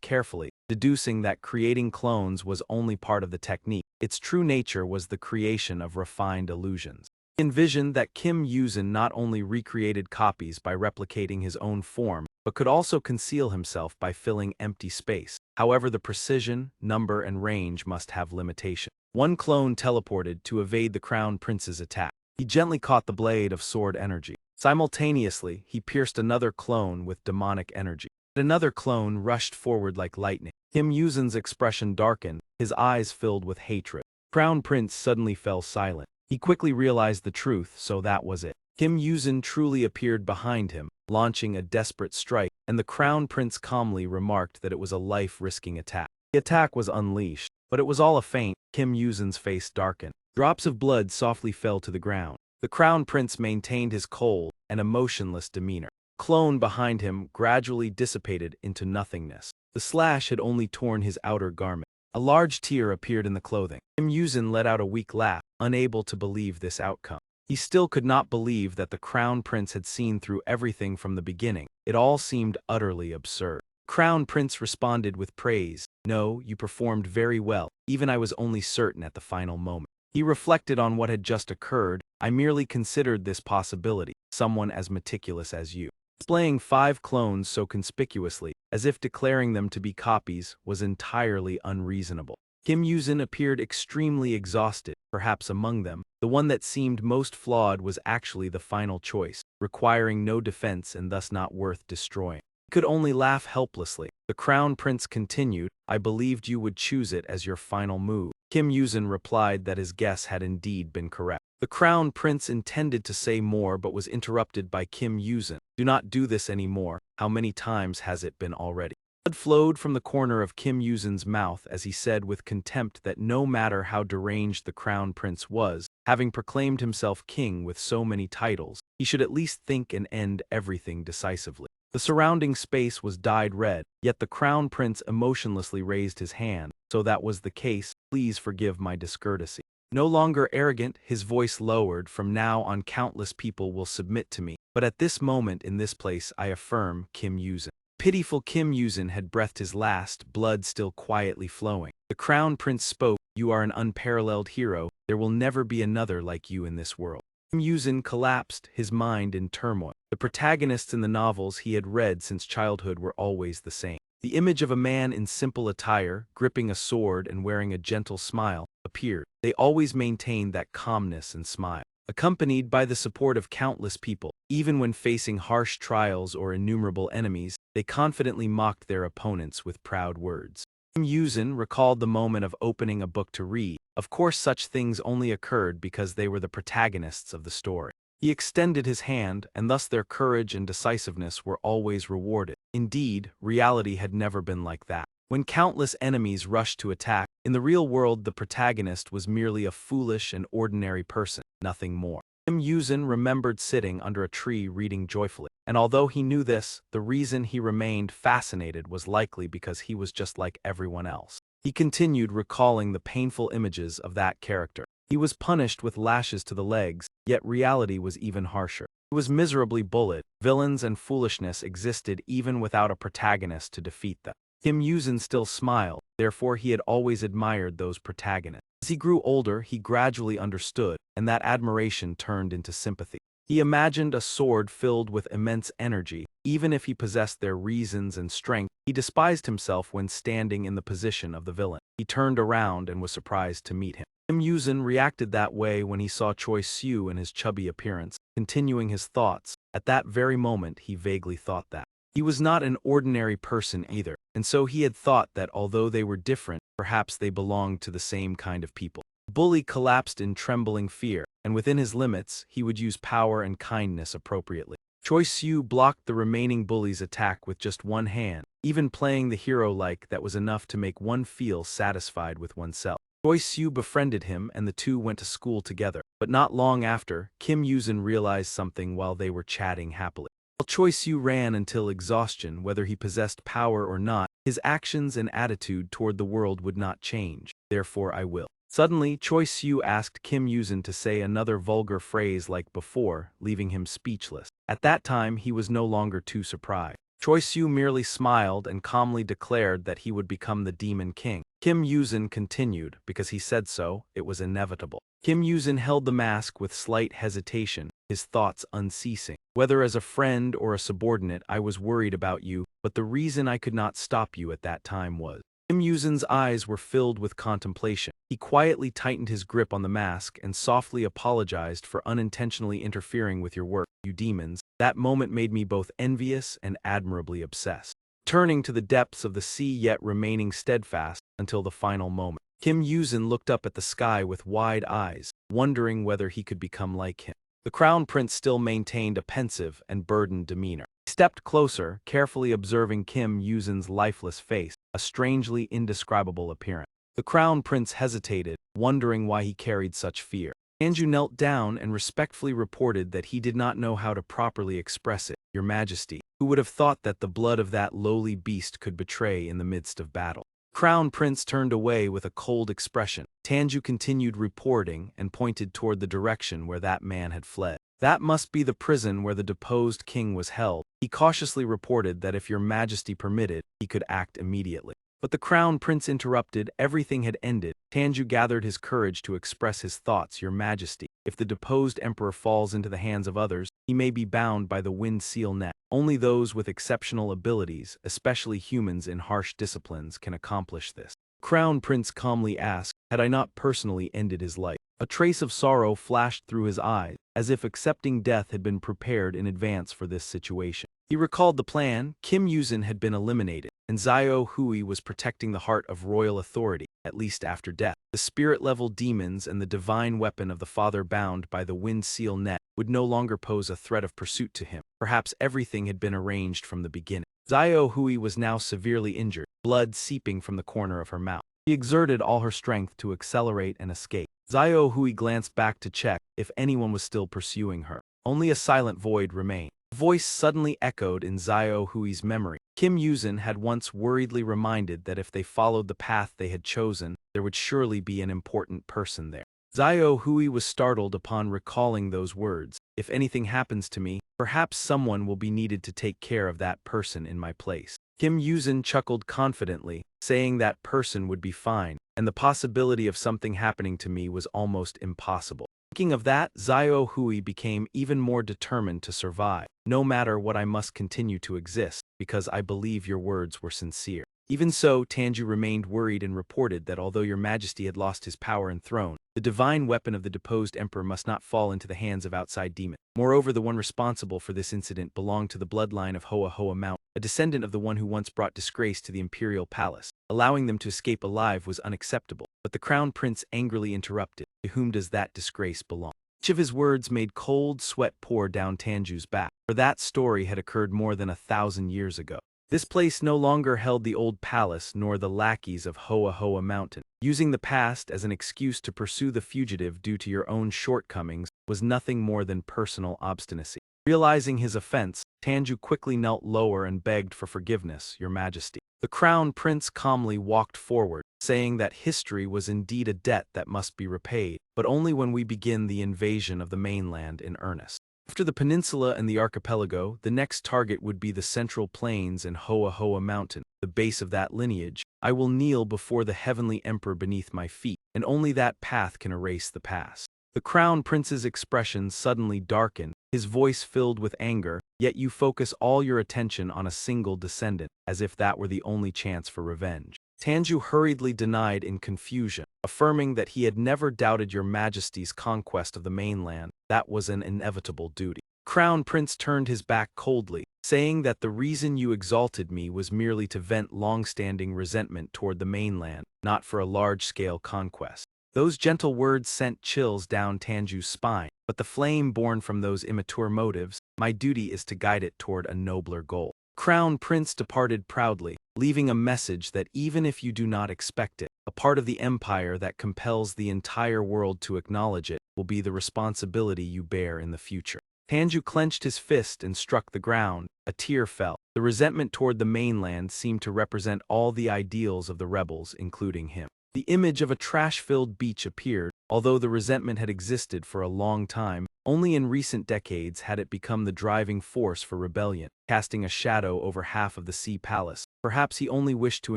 carefully, deducing that creating clones was only part of the technique. Its true nature was the creation of refined illusions. He envisioned that Kim Yuzin not only recreated copies by replicating his own form, but could also conceal himself by filling empty space. However, the precision, number, and range must have limitation. One clone teleported to evade the Crown Prince's attack. He gently caught the blade of sword energy. Simultaneously, he pierced another clone with demonic energy. Another clone rushed forward like lightning. Kim Yuzin's expression darkened, his eyes filled with hatred. Crown Prince suddenly fell silent. He quickly realized the truth, so that was it. Kim Yuzin truly appeared behind him, launching a desperate strike, and the Crown Prince calmly remarked that it was a life-risking attack. The attack was unleashed, but it was all a feint. Kim Yuzin's face darkened. Drops of blood softly fell to the ground. The Crown Prince maintained his cold and emotionless demeanor. The clone behind him gradually dissipated into nothingness. The slash had only torn his outer garment. A large tear appeared in the clothing. Kim Yuzin let out a weak laugh, unable to believe this outcome. He still could not believe that the Crown Prince had seen through everything from the beginning. It all seemed utterly absurd. Crown Prince responded with praise. No, you performed very well. Even I was only certain at the final moment. He reflected on what had just occurred. I merely considered this possibility, someone as meticulous as you. Displaying 5 clones so conspicuously, as if declaring them to be copies, was entirely unreasonable. Kim Yuzin appeared extremely exhausted. Perhaps among them, the one that seemed most flawed was actually the final choice, requiring no defense and thus not worth destroying. He could only laugh helplessly. The Crown Prince continued, I believed you would choose it as your final move. Kim Yuzin replied that his guess had indeed been correct. The Crown Prince intended to say more but was interrupted by Kim Yuzin. Do not do this anymore. How many times has it been already? Blood flowed from the corner of Kim Yuzin's mouth as he said with contempt that no matter how deranged the Crown Prince was, having proclaimed himself king with so many titles, he should at least think and end everything decisively. The surrounding space was dyed red, yet the Crown Prince emotionlessly raised his hand. So that was the case. Please forgive my discourtesy. No longer arrogant, his voice lowered. From now on countless people will submit to me. But at this moment in this place I affirm Kim Yuzin. Pitiful Kim Yuzin had breathed his last, blood still quietly flowing. The Crown Prince spoke, you are an unparalleled hero. There will never be another like you in this world. Kim Yuzin collapsed, his mind in turmoil. The protagonists in the novels he had read since childhood were always the same. The image of a man in simple attire, gripping a sword and wearing a gentle smile, appeared. They always maintained that calmness and smile, accompanied by the support of countless people. Even when facing harsh trials or innumerable enemies, they confidently mocked their opponents with proud words. Kim Yuzin recalled the moment of opening a book to read. Of course, such things only occurred because they were the protagonists of the story. He extended his hand, and thus their courage and decisiveness were always rewarded. Indeed, reality had never been like that. When countless enemies rushed to attack, in the real world the protagonist was merely a foolish and ordinary person, nothing more. Kim Yuzin remembered sitting under a tree reading joyfully, and although he knew this, the reason he remained fascinated was likely because he was just like everyone else. He continued recalling the painful images of that character. He was punished with lashes to the legs, yet reality was even harsher. He was miserably bullied. Villains and foolishness existed even without a protagonist to defeat them. Kim Yuzin still smiled, therefore he had always admired those protagonists. As he grew older, he gradually understood, and that admiration turned into sympathy. He imagined a sword filled with immense energy. Even if he possessed their reasons and strength, he despised himself when standing in the position of the villain. He turned around and was surprised to meet him. Kim Yuzin reacted that way when he saw Choi Siu in his chubby appearance, continuing his thoughts. At that very moment he vaguely thought that he was not an ordinary person either, and so he had thought that although they were different, perhaps they belonged to the same kind of people. The bully collapsed in trembling fear, and within his limits, he would use power and kindness appropriately. Choi Siu blocked the remaining bully's attack with just one hand. Even playing the hero-like, that was enough to make one feel satisfied with oneself. Choi Siu befriended him and the two went to school together. But not long after, Kim Yuzin realized something while they were chatting happily. While Choi Siu ran until exhaustion, whether he possessed power or not, his actions and attitude toward the world would not change. Therefore I will. Suddenly, Choi Siu asked Kim Yuzin to say another vulgar phrase like before, leaving him speechless. At that time, he was no longer too surprised. Choi Siu merely smiled and calmly declared that he would become the Demon King. Kim Yuzin continued, because he said so, it was inevitable. Kim Yuzin held the mask with slight hesitation, his thoughts unceasing. Whether as a friend or a subordinate, I was worried about you, but the reason I could not stop you at that time was. Kim Yuzin's eyes were filled with contemplation. He quietly tightened his grip on the mask and softly apologized for unintentionally interfering with your work, you demons. That moment made me both envious and admirably obsessed. Turning to the depths of the sea yet remaining steadfast until the final moment, Kim Yuzin looked up at the sky with wide eyes, wondering whether he could become like him. The Crown Prince still maintained a pensive and burdened demeanor. He stepped closer, carefully observing Kim Yuzin's lifeless face, a strangely indescribable appearance. The Crown Prince hesitated, wondering why he carried such fear. Anju knelt down and respectfully reported that he did not know how to properly express it. Your Majesty, who would have thought that the blood of that lowly beast could betray in the midst of battle? Crown Prince turned away with a cold expression. Tanju continued reporting and pointed toward the direction where that man had fled. That must be the prison where the deposed king was held. He cautiously reported that if your Majesty permitted, he could act immediately. But the Crown Prince interrupted. Everything had ended. Tanju gathered his courage to express his thoughts. Your Majesty, if the deposed emperor falls into the hands of others, he may be bound by the wind seal net. Only those with exceptional abilities, especially humans in harsh disciplines, can accomplish this. Crown Prince calmly asked, had I not personally ended his life? A trace of sorrow flashed through his eyes, as if accepting death had been prepared in advance for this situation. He recalled the plan. Kim Yuzin had been eliminated, and Xiao Hui was protecting the heart of royal authority, at least after death. The spirit-level demons and the divine weapon of the father bound by the wind seal net would no longer pose a threat of pursuit to him. Perhaps everything had been arranged from the beginning. Xiao Hui was now severely injured, blood seeping from the corner of her mouth. She exerted all her strength to accelerate and escape. Xiao Hui glanced back to check if anyone was still pursuing her. Only a silent void remained. A voice suddenly echoed in Xiao Hui's memory. Kim Yuzin had once worriedly reminded that if they followed the path they had chosen, there would surely be an important person there. Xiao Hui was startled upon recalling those words. If anything happens to me, perhaps someone will be needed to take care of that person in my place. Kim Yuzin chuckled confidently, saying that person would be fine, and the possibility of something happening to me was almost impossible. Thinking of that, Zio Hui became even more determined to survive. No matter what, I must continue to exist, because I believe your words were sincere. Even so, Tanju remained worried and reported that although your majesty had lost his power and throne, the divine weapon of the deposed emperor must not fall into the hands of outside demons. Moreover, the one responsible for this incident belonged to the bloodline of Hoa Hoa Mountain, a descendant of the one who once brought disgrace to the imperial palace. Allowing them to escape alive was unacceptable, but the crown prince angrily interrupted. To whom does that disgrace belong? Each of his words made cold sweat pour down Tanju's back, for that story had occurred more than 1,000 years ago. This place no longer held the old palace nor the lackeys of Hoa Hoa Mountain. Using the past as an excuse to pursue the fugitive due to your own shortcomings was nothing more than personal obstinacy. Realizing his offense, Tanju quickly knelt lower and begged for forgiveness, Your Majesty. The crown prince calmly walked forward, saying that history was indeed a debt that must be repaid, but only when we begin the invasion of the mainland in earnest. After the peninsula and the archipelago, the next target would be the central plains and Hoa Hoa Mountain, the base of that lineage. I will kneel before the heavenly emperor beneath my feet, and only that path can erase the past. The crown prince's expression suddenly darkened, his voice filled with anger, yet you focus all your attention on a single descendant, as if that were the only chance for revenge. Tanju hurriedly denied in confusion, affirming that he had never doubted your majesty's conquest of the mainland. That was an inevitable duty. Crown Prince turned his back coldly, saying that the reason you exalted me was merely to vent long-standing resentment toward the mainland, not for a large-scale conquest. Those gentle words sent chills down Tanju's spine, but the flame born from those immature motives, my duty is to guide it toward a nobler goal. Crown Prince departed proudly, leaving a message that even if you do not expect it, a part of the empire that compels the entire world to acknowledge it will be the responsibility you bear in the future. Tanju clenched his fist and struck the ground. A tear fell. The resentment toward the mainland seemed to represent all the ideals of the rebels, including him. The image of a trash-filled beach appeared. Although the resentment had existed for a long time, only in recent decades had it become the driving force for rebellion, casting a shadow over half of the sea palace. Perhaps he only wished to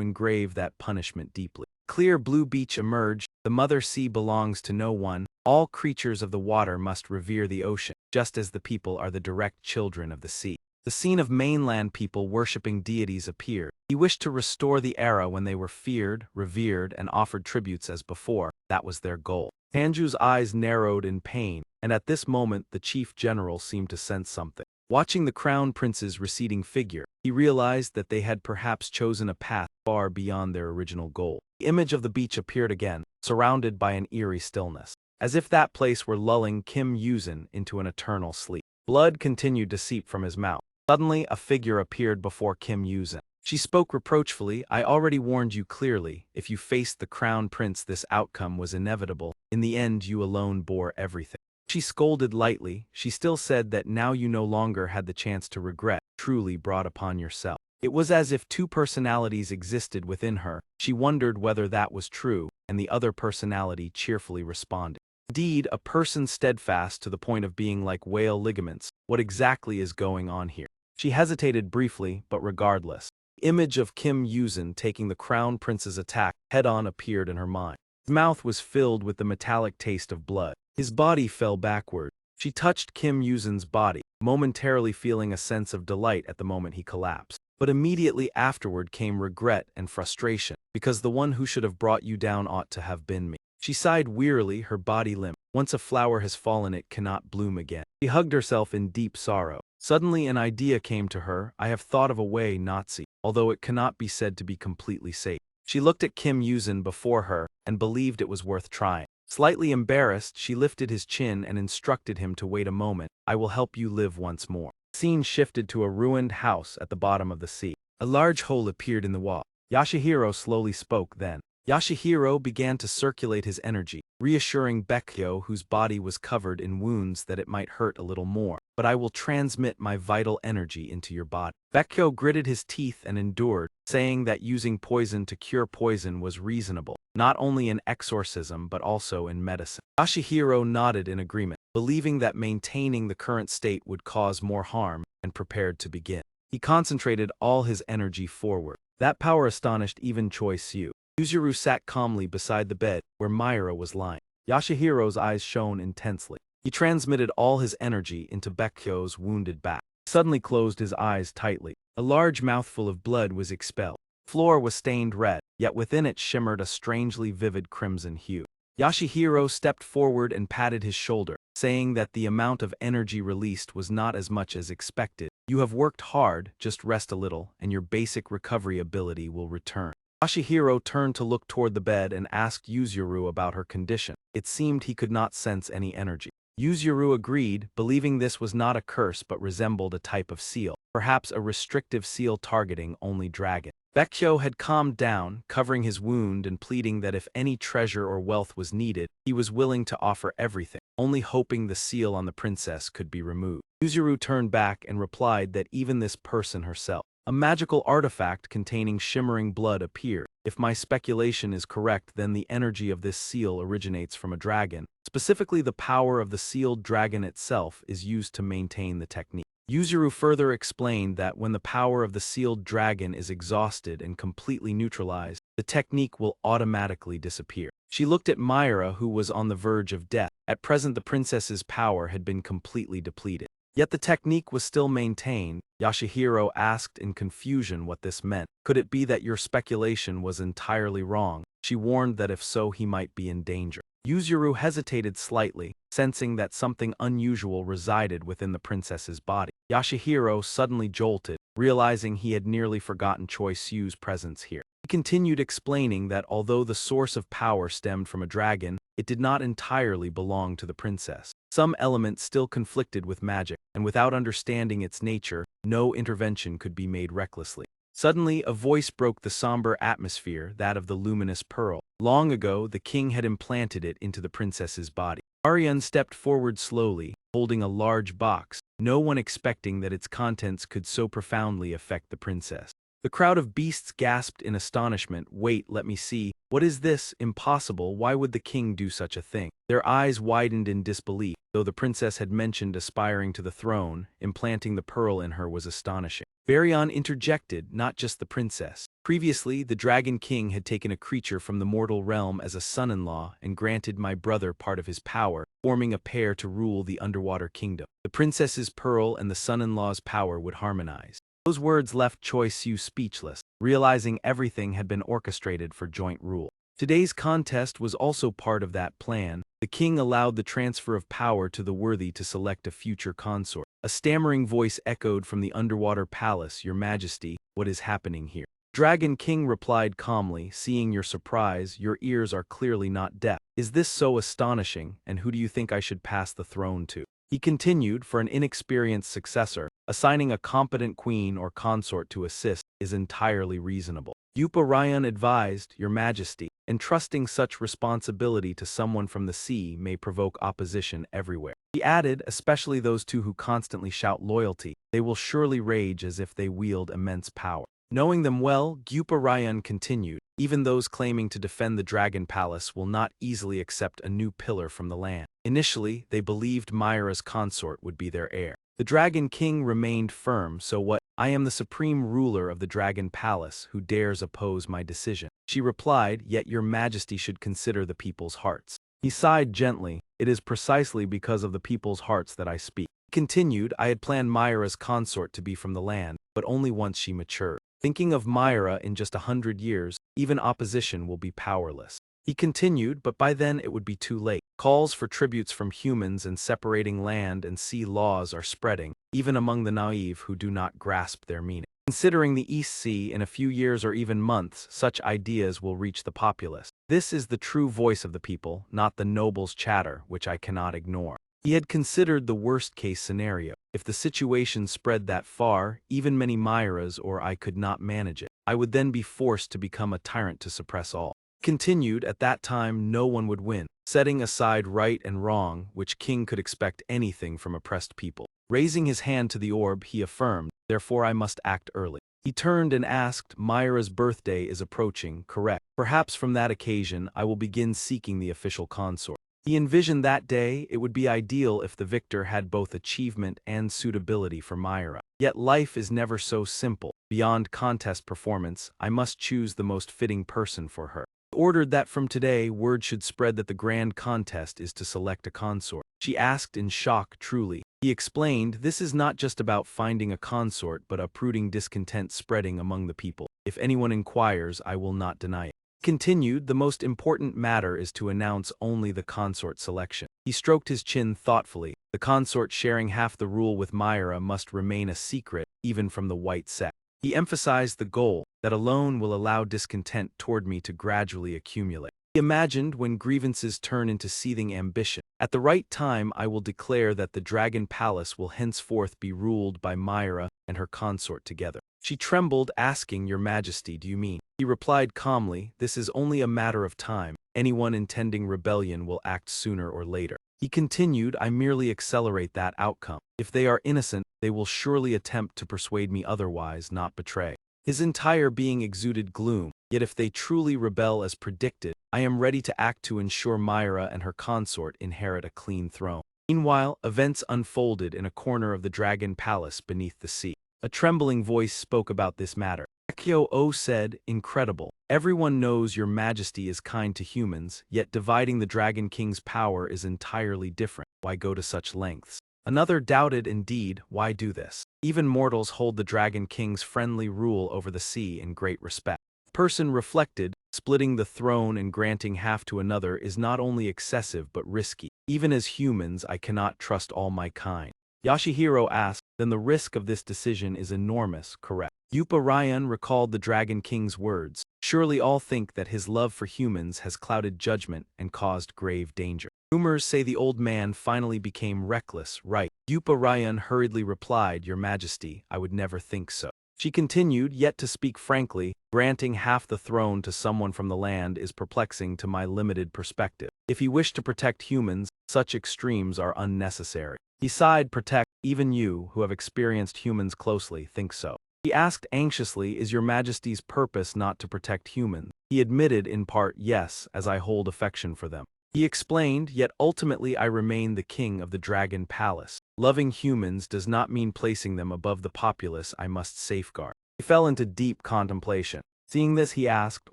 engrave that punishment deeply. Clear blue beach emerged. The mother sea belongs to no one. All creatures of the water must revere the ocean, just as the people are the direct children of the sea. The scene of mainland people worshipping deities appeared. He wished to restore the era when they were feared, revered, and offered tributes as before. That was their goal. Tanju's eyes narrowed in pain, and at this moment the chief general seemed to sense something. Watching the crown prince's receding figure, he realized that they had perhaps chosen a path far beyond their original goal. The image of the beach appeared again, surrounded by an eerie stillness, as if that place were lulling Kim Yuzin into an eternal sleep. Blood continued to seep from his mouth. Suddenly, a figure appeared before Kim Yuzin. She spoke reproachfully. I already warned you clearly. If you faced the crown prince, this outcome was inevitable. In the end, you alone bore everything. She scolded lightly. She still said that now you no longer had the chance to regret, truly brought upon yourself. It was as if two personalities existed within her. She wondered whether that was true, and the other personality cheerfully responded. Indeed, a person steadfast to the point of being like whale ligaments. What exactly is going on here? She hesitated briefly, but regardless, the image of Kim Yuzin taking the crown prince's attack head-on appeared in her mind. His mouth was filled with the metallic taste of blood. His body fell backward. She touched Kim Yuzin's body, momentarily feeling a sense of delight at the moment he collapsed. But immediately afterward came regret and frustration, because the one who should have brought you down ought to have been me. She sighed wearily, her body limp. Once a flower has fallen, it cannot bloom again. She hugged herself in deep sorrow. Suddenly an idea came to her. I have thought of a way, Nazi, although it cannot be said to be completely safe. She looked at Kim Yuzin before her and believed it was worth trying. Slightly embarrassed, she lifted his chin and instructed him to wait a moment. I will help you live once more. The scene shifted to a ruined house at the bottom of the sea. A large hole appeared in the wall. Yashihiro slowly spoke then. Yashihiro began to circulate his energy, reassuring Baekyo, whose body was covered in wounds, that it might hurt a little more. But I will transmit my vital energy into your body. Baekyo gritted his teeth and endured, saying that using poison to cure poison was reasonable, not only in exorcism but also in medicine. Yashihiro nodded in agreement, believing that maintaining the current state would cause more harm, and prepared to begin. He concentrated all his energy forward. That power astonished even Choi Siu. Yuzuru sat calmly beside the bed, where Myra was lying. Yashihiro's eyes shone intensely. He transmitted all his energy into Baekhyou's wounded back. He suddenly closed his eyes tightly. A large mouthful of blood was expelled. The floor was stained red, yet within it shimmered a strangely vivid crimson hue. Yashihiro stepped forward and patted his shoulder, saying that the amount of energy released was not as much as expected. You have worked hard, just rest a little, and your basic recovery ability will return. Yashihiro turned to look toward the bed and asked Yuzuru about her condition. It seemed he could not sense any energy. Yuzuru agreed, believing this was not a curse but resembled a type of seal, perhaps a restrictive seal targeting only dragon. Baekhyou had calmed down, covering his wound and pleading that if any treasure or wealth was needed, he was willing to offer everything, only hoping the seal on the princess could be removed. Yuzuru turned back and replied that even this person herself, a magical artifact containing shimmering blood, appeared. If my speculation is correct, then the energy of this seal originates from a dragon. Specifically, the power of the sealed dragon itself is used to maintain the technique. Yuzuru further explained that when the power of the sealed dragon is exhausted and completely neutralized, the technique will automatically disappear. She looked at Myra, who was on the verge of death. At present, the princess's power had been completely depleted. Yet the technique was still maintained. Yashihiro asked in confusion what this meant. Could it be that your speculation was entirely wrong? She warned that if so, he might be in danger. Yuzuru hesitated slightly, sensing that something unusual resided within the princess's body. Yashihiro suddenly jolted, realizing he had nearly forgotten Choi Su's presence here. He continued explaining that although the source of power stemmed from a dragon, it did not entirely belong to the princess. Some elements still conflicted with magic, and without understanding its nature, no intervention could be made recklessly. Suddenly, a voice broke the somber atmosphere, that of the luminous pearl. Long ago, the king had implanted it into the princess's body. Ariane stepped forward slowly, holding a large box, no one expecting that its contents could so profoundly affect the princess. The crowd of beasts gasped in astonishment. Wait, let me see. What is this? Impossible. Why would the king do such a thing? Their eyes widened in disbelief. Though the princess had mentioned aspiring to the throne, implanting the pearl in her was astonishing. Baryon interjected, not just the princess. Previously, the Dragon King had taken a creature from the mortal realm as a son-in-law and granted my brother part of his power, forming a pair to rule the underwater kingdom. The princess's pearl and the son-in-law's power would harmonize. Those words left Choi Su speechless, realizing everything had been orchestrated for joint rule. Today's contest was also part of that plan. The king allowed the transfer of power to the worthy to select a future consort. A stammering voice echoed from the underwater palace, "Your Majesty, what is happening here?" Dragon King replied calmly, "Seeing your surprise, your ears are clearly not deaf. Is this so astonishing, and who do you think I should pass the throne to?" He continued, "For an inexperienced successor, assigning a competent queen or consort to assist is entirely reasonable. Yupa Ryan advised, Your Majesty, entrusting such responsibility to someone from the sea may provoke opposition everywhere." He added, "Especially those two who constantly shout loyalty. They will surely rage as if they wield immense power." Knowing them well, Gyupa Ryan continued, "Even those claiming to defend the Dragon Palace will not easily accept a new pillar from the land. Initially, they believed Myra's consort would be their heir. The Dragon King remained firm, so what? I am the supreme ruler of the Dragon Palace, who dares oppose my decision?" She replied, "Yet your Majesty should consider the people's hearts." He sighed gently, "It is precisely because of the people's hearts that I speak." He continued, "I had planned Myra's consort to be from the land, but only once she matured. Thinking of Myra in just 100 years, even opposition will be powerless." He continued, "But by then it would be too late. Calls for tributes from humans and separating land and sea laws are spreading, even among the naive who do not grasp their meaning. Considering the East Sea, in a few years or even months, such ideas will reach the populace. This is the true voice of the people, not the nobles' chatter, which I cannot ignore." He had considered the worst-case scenario. If the situation spread that far, even many Myras or I could not manage it. I would then be forced to become a tyrant to suppress all. Continued, "At that time, no one would win. Setting aside right and wrong, which king could expect anything from oppressed people?" Raising his hand to the orb, he affirmed, "Therefore I must act early." He turned and asked, "Myra's birthday is approaching, correct? Perhaps from that occasion I will begin seeking the official consort." He envisioned that day. It would be ideal if the victor had both achievement and suitability for Myra. Yet life is never so simple. Beyond contest performance, I must choose the most fitting person for her. He ordered that from today, word should spread that the grand contest is to select a consort. She asked in shock truly. He explained, this is not just about finding a consort but uprooting discontent spreading among the people. If anyone inquires, I will not deny it. Continued, the most important matter is to announce only the consort selection. He stroked his chin thoughtfully. The consort sharing half the rule with Myra must remain a secret, even from the white sect. He emphasized the goal, that alone will allow discontent toward me to gradually accumulate. He imagined when grievances turn into seething ambition. At the right time I will declare that the Dragon Palace will henceforth be ruled by Myra and her consort together. She trembled, asking, Your Majesty, do you mean? He replied calmly, this is only a matter of time. Anyone intending rebellion will act sooner or later. He continued, I merely accelerate that outcome. If they are innocent, they will surely attempt to persuade me otherwise, not betray. His entire being exuded gloom, yet if they truly rebel as predicted, I am ready to act to ensure Myra and her consort inherit a clean throne. Meanwhile, events unfolded in a corner of the Dragon Palace beneath the sea. A trembling voice spoke about this matter. Yahello said, Incredible. Everyone knows Your Majesty is kind to humans, yet dividing the Dragon King's power is entirely different. Why go to such lengths? Another doubted, indeed, why do this? Even mortals hold the Dragon King's friendly rule over the sea in great respect. Person reflected, splitting the throne and granting half to another is not only excessive but risky. Even as humans, I cannot trust all my kind. Yashihiro asked, then the risk of this decision is enormous, correct? Yupa Ryan recalled the Dragon King's words. Surely all think that his love for humans has clouded judgment and caused grave danger. Rumors say the old man finally became reckless, right? Yupa Ryan hurriedly replied, Your Majesty, I would never think so. She continued, yet to speak frankly, granting half the throne to someone from the land is perplexing to my limited perspective. If he wished to protect humans, such extremes are unnecessary. He sighed, protect, even you, who have experienced humans closely, think so. He asked anxiously, is Your Majesty's purpose not to protect humans? He admitted in part, yes, as I hold affection for them. He explained, yet ultimately I remain the king of the Dragon Palace. Loving humans does not mean placing them above the populace I must safeguard. He fell into deep contemplation. Seeing this, he asked,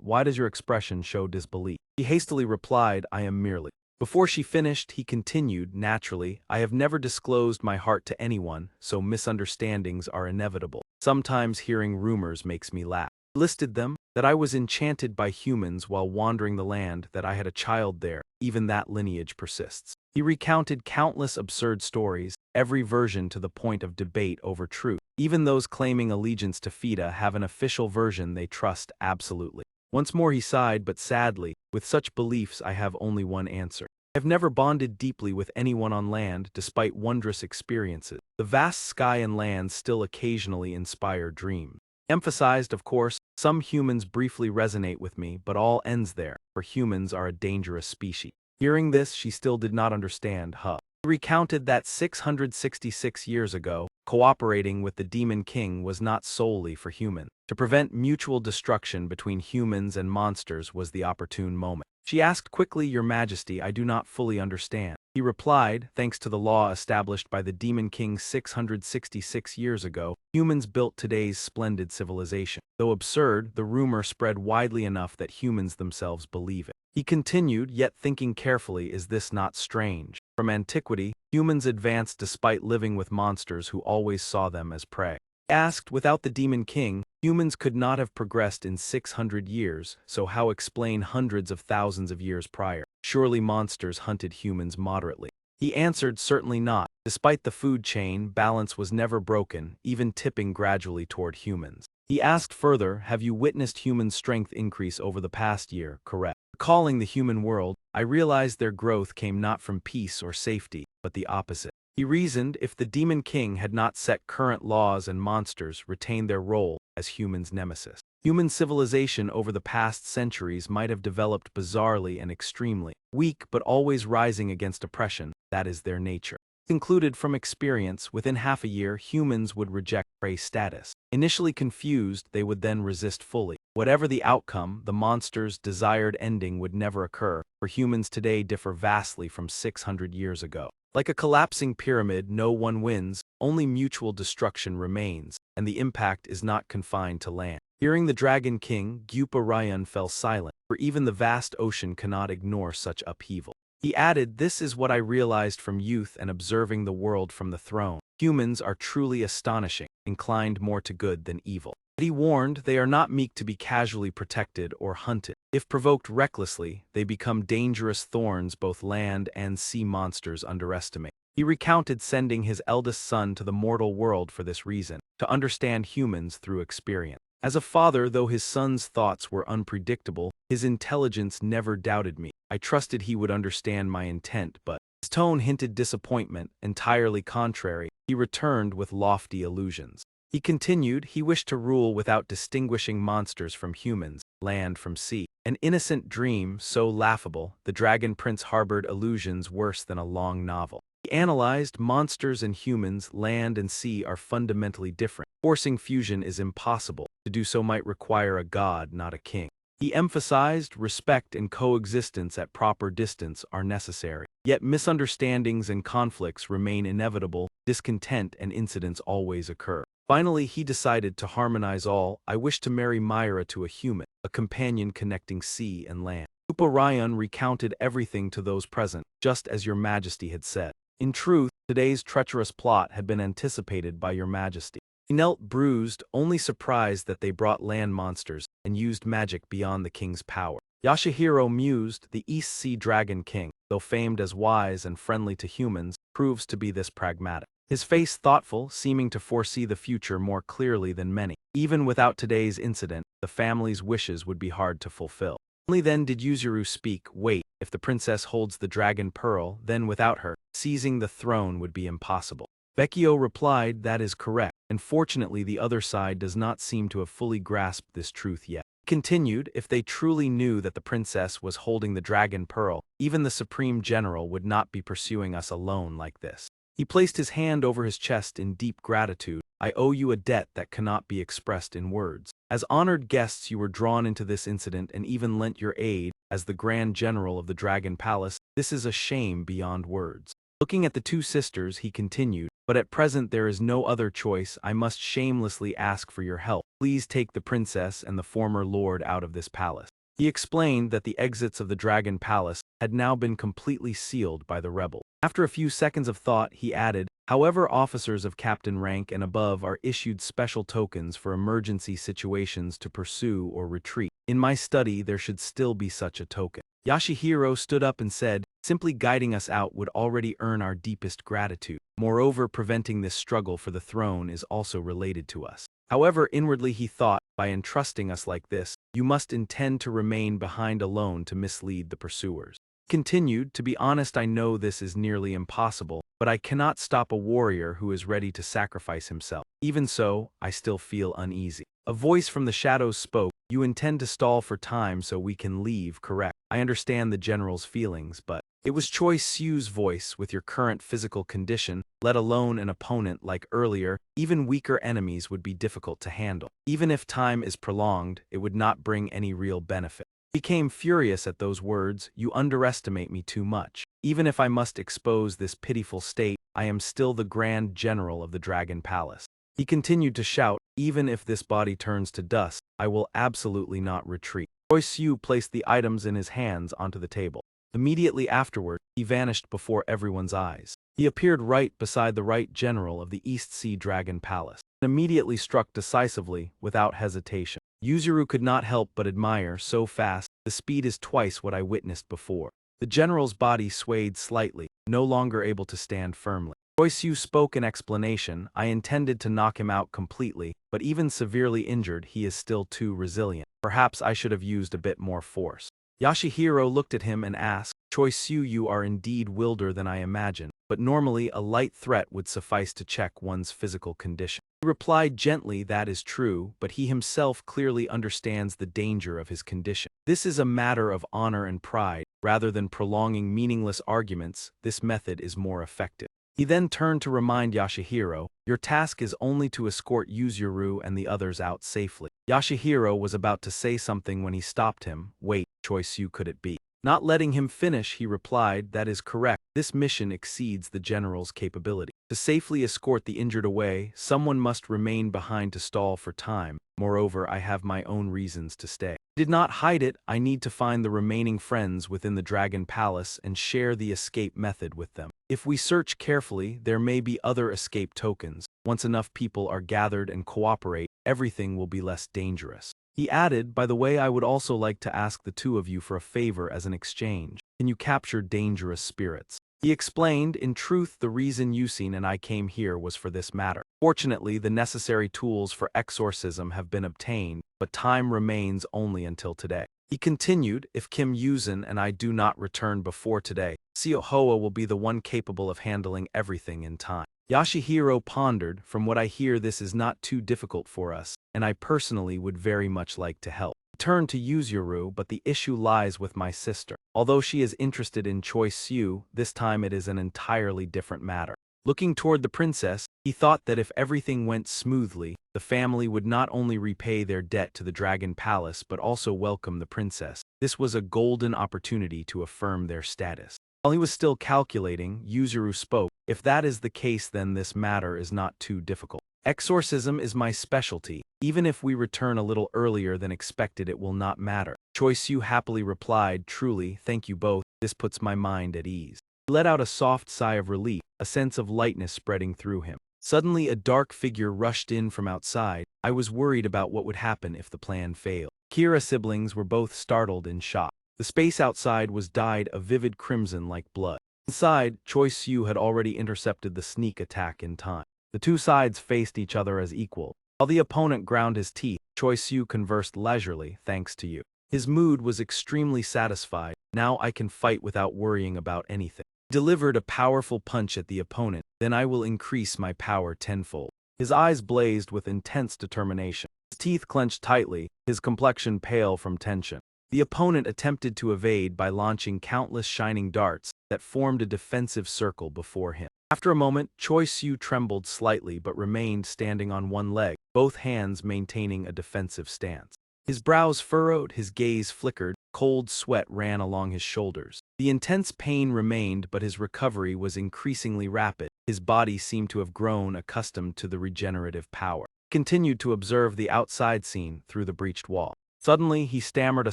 why does your expression show disbelief? He hastily replied, I am merely. Before she finished, he continued, naturally, I have never disclosed my heart to anyone, so misunderstandings are inevitable. Sometimes hearing rumors makes me laugh. He listed them, that I was enchanted by humans while wandering the land, that I had a child there, even that lineage persists. He recounted countless absurd stories, every version to the point of debate over truth. Even those claiming allegiance to Fida have an official version they trust absolutely. Once more he sighed, but sadly, with such beliefs I have only one answer. I have never bonded deeply with anyone on land despite wondrous experiences. The vast sky and land still occasionally inspire dreams. Emphasized, of course, some humans briefly resonate with me, but all ends there, for humans are a dangerous species. Hearing this, she still did not understand, He recounted that 666 years ago, cooperating with the Demon King was not solely for humans. To prevent mutual destruction between humans and monsters was the opportune moment. She asked quickly, Your Majesty, I do not fully understand. He replied, thanks to the law established by the Demon King 666 years ago, humans built today's splendid civilization. Though absurd, the rumor spread widely enough that humans themselves believe it. He continued, yet thinking carefully, is this not strange? From antiquity, humans advanced despite living with monsters who always saw them as prey. He asked, without the Demon King, humans could not have progressed in 600 years, so how explain hundreds of thousands of years prior? Surely monsters hunted humans moderately. He answered, certainly not. Despite the food chain, balance was never broken, even tipping gradually toward humans. He asked further, have you witnessed human strength increase over the past year? Correct. Recalling the human world, I realized their growth came not from peace or safety, but the opposite. He reasoned, if the Demon King had not set current laws and monsters retained their role as humans' nemesis. Human civilization over the past centuries might have developed bizarrely and extremely. Weak but always rising against oppression, that is their nature. Concluded from experience, within half a year humans would reject prey status. Initially confused, they would then resist fully. Whatever the outcome, the monster's desired ending would never occur, for humans today differ vastly from 600 years ago. Like a collapsing pyramid, no one wins, only mutual destruction remains, and the impact is not confined to land. Hearing the Dragon King, Gyupa Ryan fell silent, for even the vast ocean cannot ignore such upheaval. He added, "This is what I realized from youth and observing the world from the throne. Humans are truly astonishing, inclined more to good than evil." But he warned, they are not meek to be casually protected or hunted. If provoked recklessly, they become dangerous thorns both land and sea monsters underestimate. He recounted sending his eldest son to the mortal world for this reason, to understand humans through experience. As a father, though his son's thoughts were unpredictable, his intelligence never doubted me. I trusted he would understand my intent, but his tone hinted disappointment, entirely contrary. He returned with lofty illusions. He continued, he wished to rule without distinguishing monsters from humans, land from sea. An innocent dream, so laughable, the Dragon Prince harbored illusions worse than a long novel. He analyzed, monsters and humans, land and sea are fundamentally different. Forcing fusion is impossible. To do so might require a god, not a king. He emphasized, respect and coexistence at proper distance are necessary. Yet misunderstandings and conflicts remain inevitable, discontent and incidents always occur. Finally, he decided to harmonize all. I wish to marry Myra to a human, a companion connecting sea and land. Uparayan recounted everything to those present, just as your majesty had said. In truth, today's treacherous plot had been anticipated by your majesty. He knelt bruised, only surprised that they brought land monsters and used magic beyond the king's power. Yashihiro mused, the East Sea Dragon King, though famed as wise and friendly to humans, proves to be this pragmatic. His face thoughtful, seeming to foresee the future more clearly than many. Even without today's incident, the family's wishes would be hard to fulfill. Only then did Yuzuru speak, wait, if the princess holds the dragon pearl, then without her, seizing the throne would be impossible. Vecchio replied, that is correct, and fortunately the other side does not seem to have fully grasped this truth yet. He continued, if they truly knew that the princess was holding the dragon pearl, even the supreme general would not be pursuing us alone like this. He placed his hand over his chest in deep gratitude. I owe you a debt that cannot be expressed in words. As honored guests you were drawn into this incident and even lent your aid, as the Grand General of the Dragon Palace. This is a shame beyond words. Looking at the two sisters, he continued, but at present there is no other choice. I must shamelessly ask for your help. Please take the princess and the former lord out of this palace. He explained that the exits of the Dragon Palace had now been completely sealed by the rebels. After a few seconds of thought, he added, however, officers of captain rank and above are issued special tokens for emergency situations to pursue or retreat. In my study, there should still be such a token. Yashihiro stood up and said, simply guiding us out would already earn our deepest gratitude. Moreover, preventing this struggle for the throne is also related to us. However, inwardly he thought, by entrusting us like this, you must intend to remain behind alone to mislead the pursuers. Continued, to be honest, I know this is nearly impossible, but I cannot stop a warrior who is ready to sacrifice himself. Even so, I still feel uneasy. A voice from the shadows spoke, you intend to stall for time so we can leave, correct? I understand the general's feelings, but it was Choi Siu's voice. With your current physical condition, let alone an opponent like earlier, even weaker enemies would be difficult to handle. Even if time is prolonged, it would not bring any real benefit. Became furious at those words, you underestimate me too much. Even if I must expose this pitiful state, I am still the Grand General of the Dragon Palace. He continued to shout, even if this body turns to dust, I will absolutely not retreat. Choi Siu placed the items in his hands onto the table. Immediately afterward, he vanished before everyone's eyes. He appeared right beside the right general of the East Sea Dragon Palace, and immediately struck decisively, without hesitation. Yuzuru could not help but admire, so fast, the speed is twice what I witnessed before. The general's body swayed slightly, no longer able to stand firmly. Choi Siu spoke in explanation, I intended to knock him out completely, but even severely injured he is still too resilient. Perhaps I should have used a bit more force. Yashihiro looked at him and asked, Choi Siu, you are indeed wilder than I imagined, but normally a light threat would suffice to check one's physical condition. He replied gently, that is true, but he himself clearly understands the danger of his condition. This is a matter of honor and pride. Rather than prolonging meaningless arguments, this method is more effective. He then turned to remind Yashihiro, your task is only to escort Yuzuru and the others out safely. Yashihiro was about to say something when he stopped him. Wait, Choi Siu, could it be? Not letting him finish, he replied, that is correct. This mission exceeds the general's capability. To safely escort the injured away, someone must remain behind to stall for time. Moreover, I have my own reasons to stay. I did not hide it. I need to find the remaining friends within the Dragon Palace and share the escape method with them. If we search carefully, there may be other escape tokens. Once enough people are gathered and cooperate, everything will be less dangerous. He added, by the way, I would also like to ask the two of you for a favor as an exchange. Can you capture dangerous spirits? He explained, in truth, the reason Yusin and I came here was for this matter. Fortunately, the necessary tools for exorcism have been obtained, but time remains only until today. He continued, if Kim Yusin and I do not return before today, Yahello will be the one capable of handling everything in time. Yashihiro pondered, from what I hear this is not too difficult for us, and I personally would very much like to help. Turn to Yuzuru, but the issue lies with my sister. Although she is interested in Choi Siu, this time it is an entirely different matter. Looking toward the princess, he thought that if everything went smoothly, the family would not only repay their debt to the Dragon Palace but also welcome the princess. This was a golden opportunity to affirm their status. While he was still calculating, Yuzuru spoke, if that is the case then this matter is not too difficult. Exorcism is my specialty. Even if we return a little earlier than expected it will not matter. Choi Siu happily replied, truly, thank you both, this puts my mind at ease. He let out a soft sigh of relief, a sense of lightness spreading through him. Suddenly a dark figure rushed in from outside. I was worried about what would happen if the plan failed. Kira siblings were both startled in shock. The space outside was dyed a vivid crimson like blood. Inside, Choi Siu had already intercepted the sneak attack in time. The two sides faced each other as equal. While the opponent ground his teeth, Choi Siu conversed leisurely, thanks to you. His mood was extremely satisfied. Now I can fight without worrying about anything. He delivered a powerful punch at the opponent, then I will increase my power tenfold. His eyes blazed with intense determination. His teeth clenched tightly, his complexion pale from tension. The opponent attempted to evade by launching countless shining darts that formed a defensive circle before him. After a moment, Choi Siu trembled slightly but remained standing on one leg, both hands maintaining a defensive stance. His brows furrowed, his gaze flickered, cold sweat ran along his shoulders. The intense pain remained, but his recovery was increasingly rapid. His body seemed to have grown accustomed to the regenerative power. He continued to observe the outside scene through the breached wall. Suddenly, he stammered a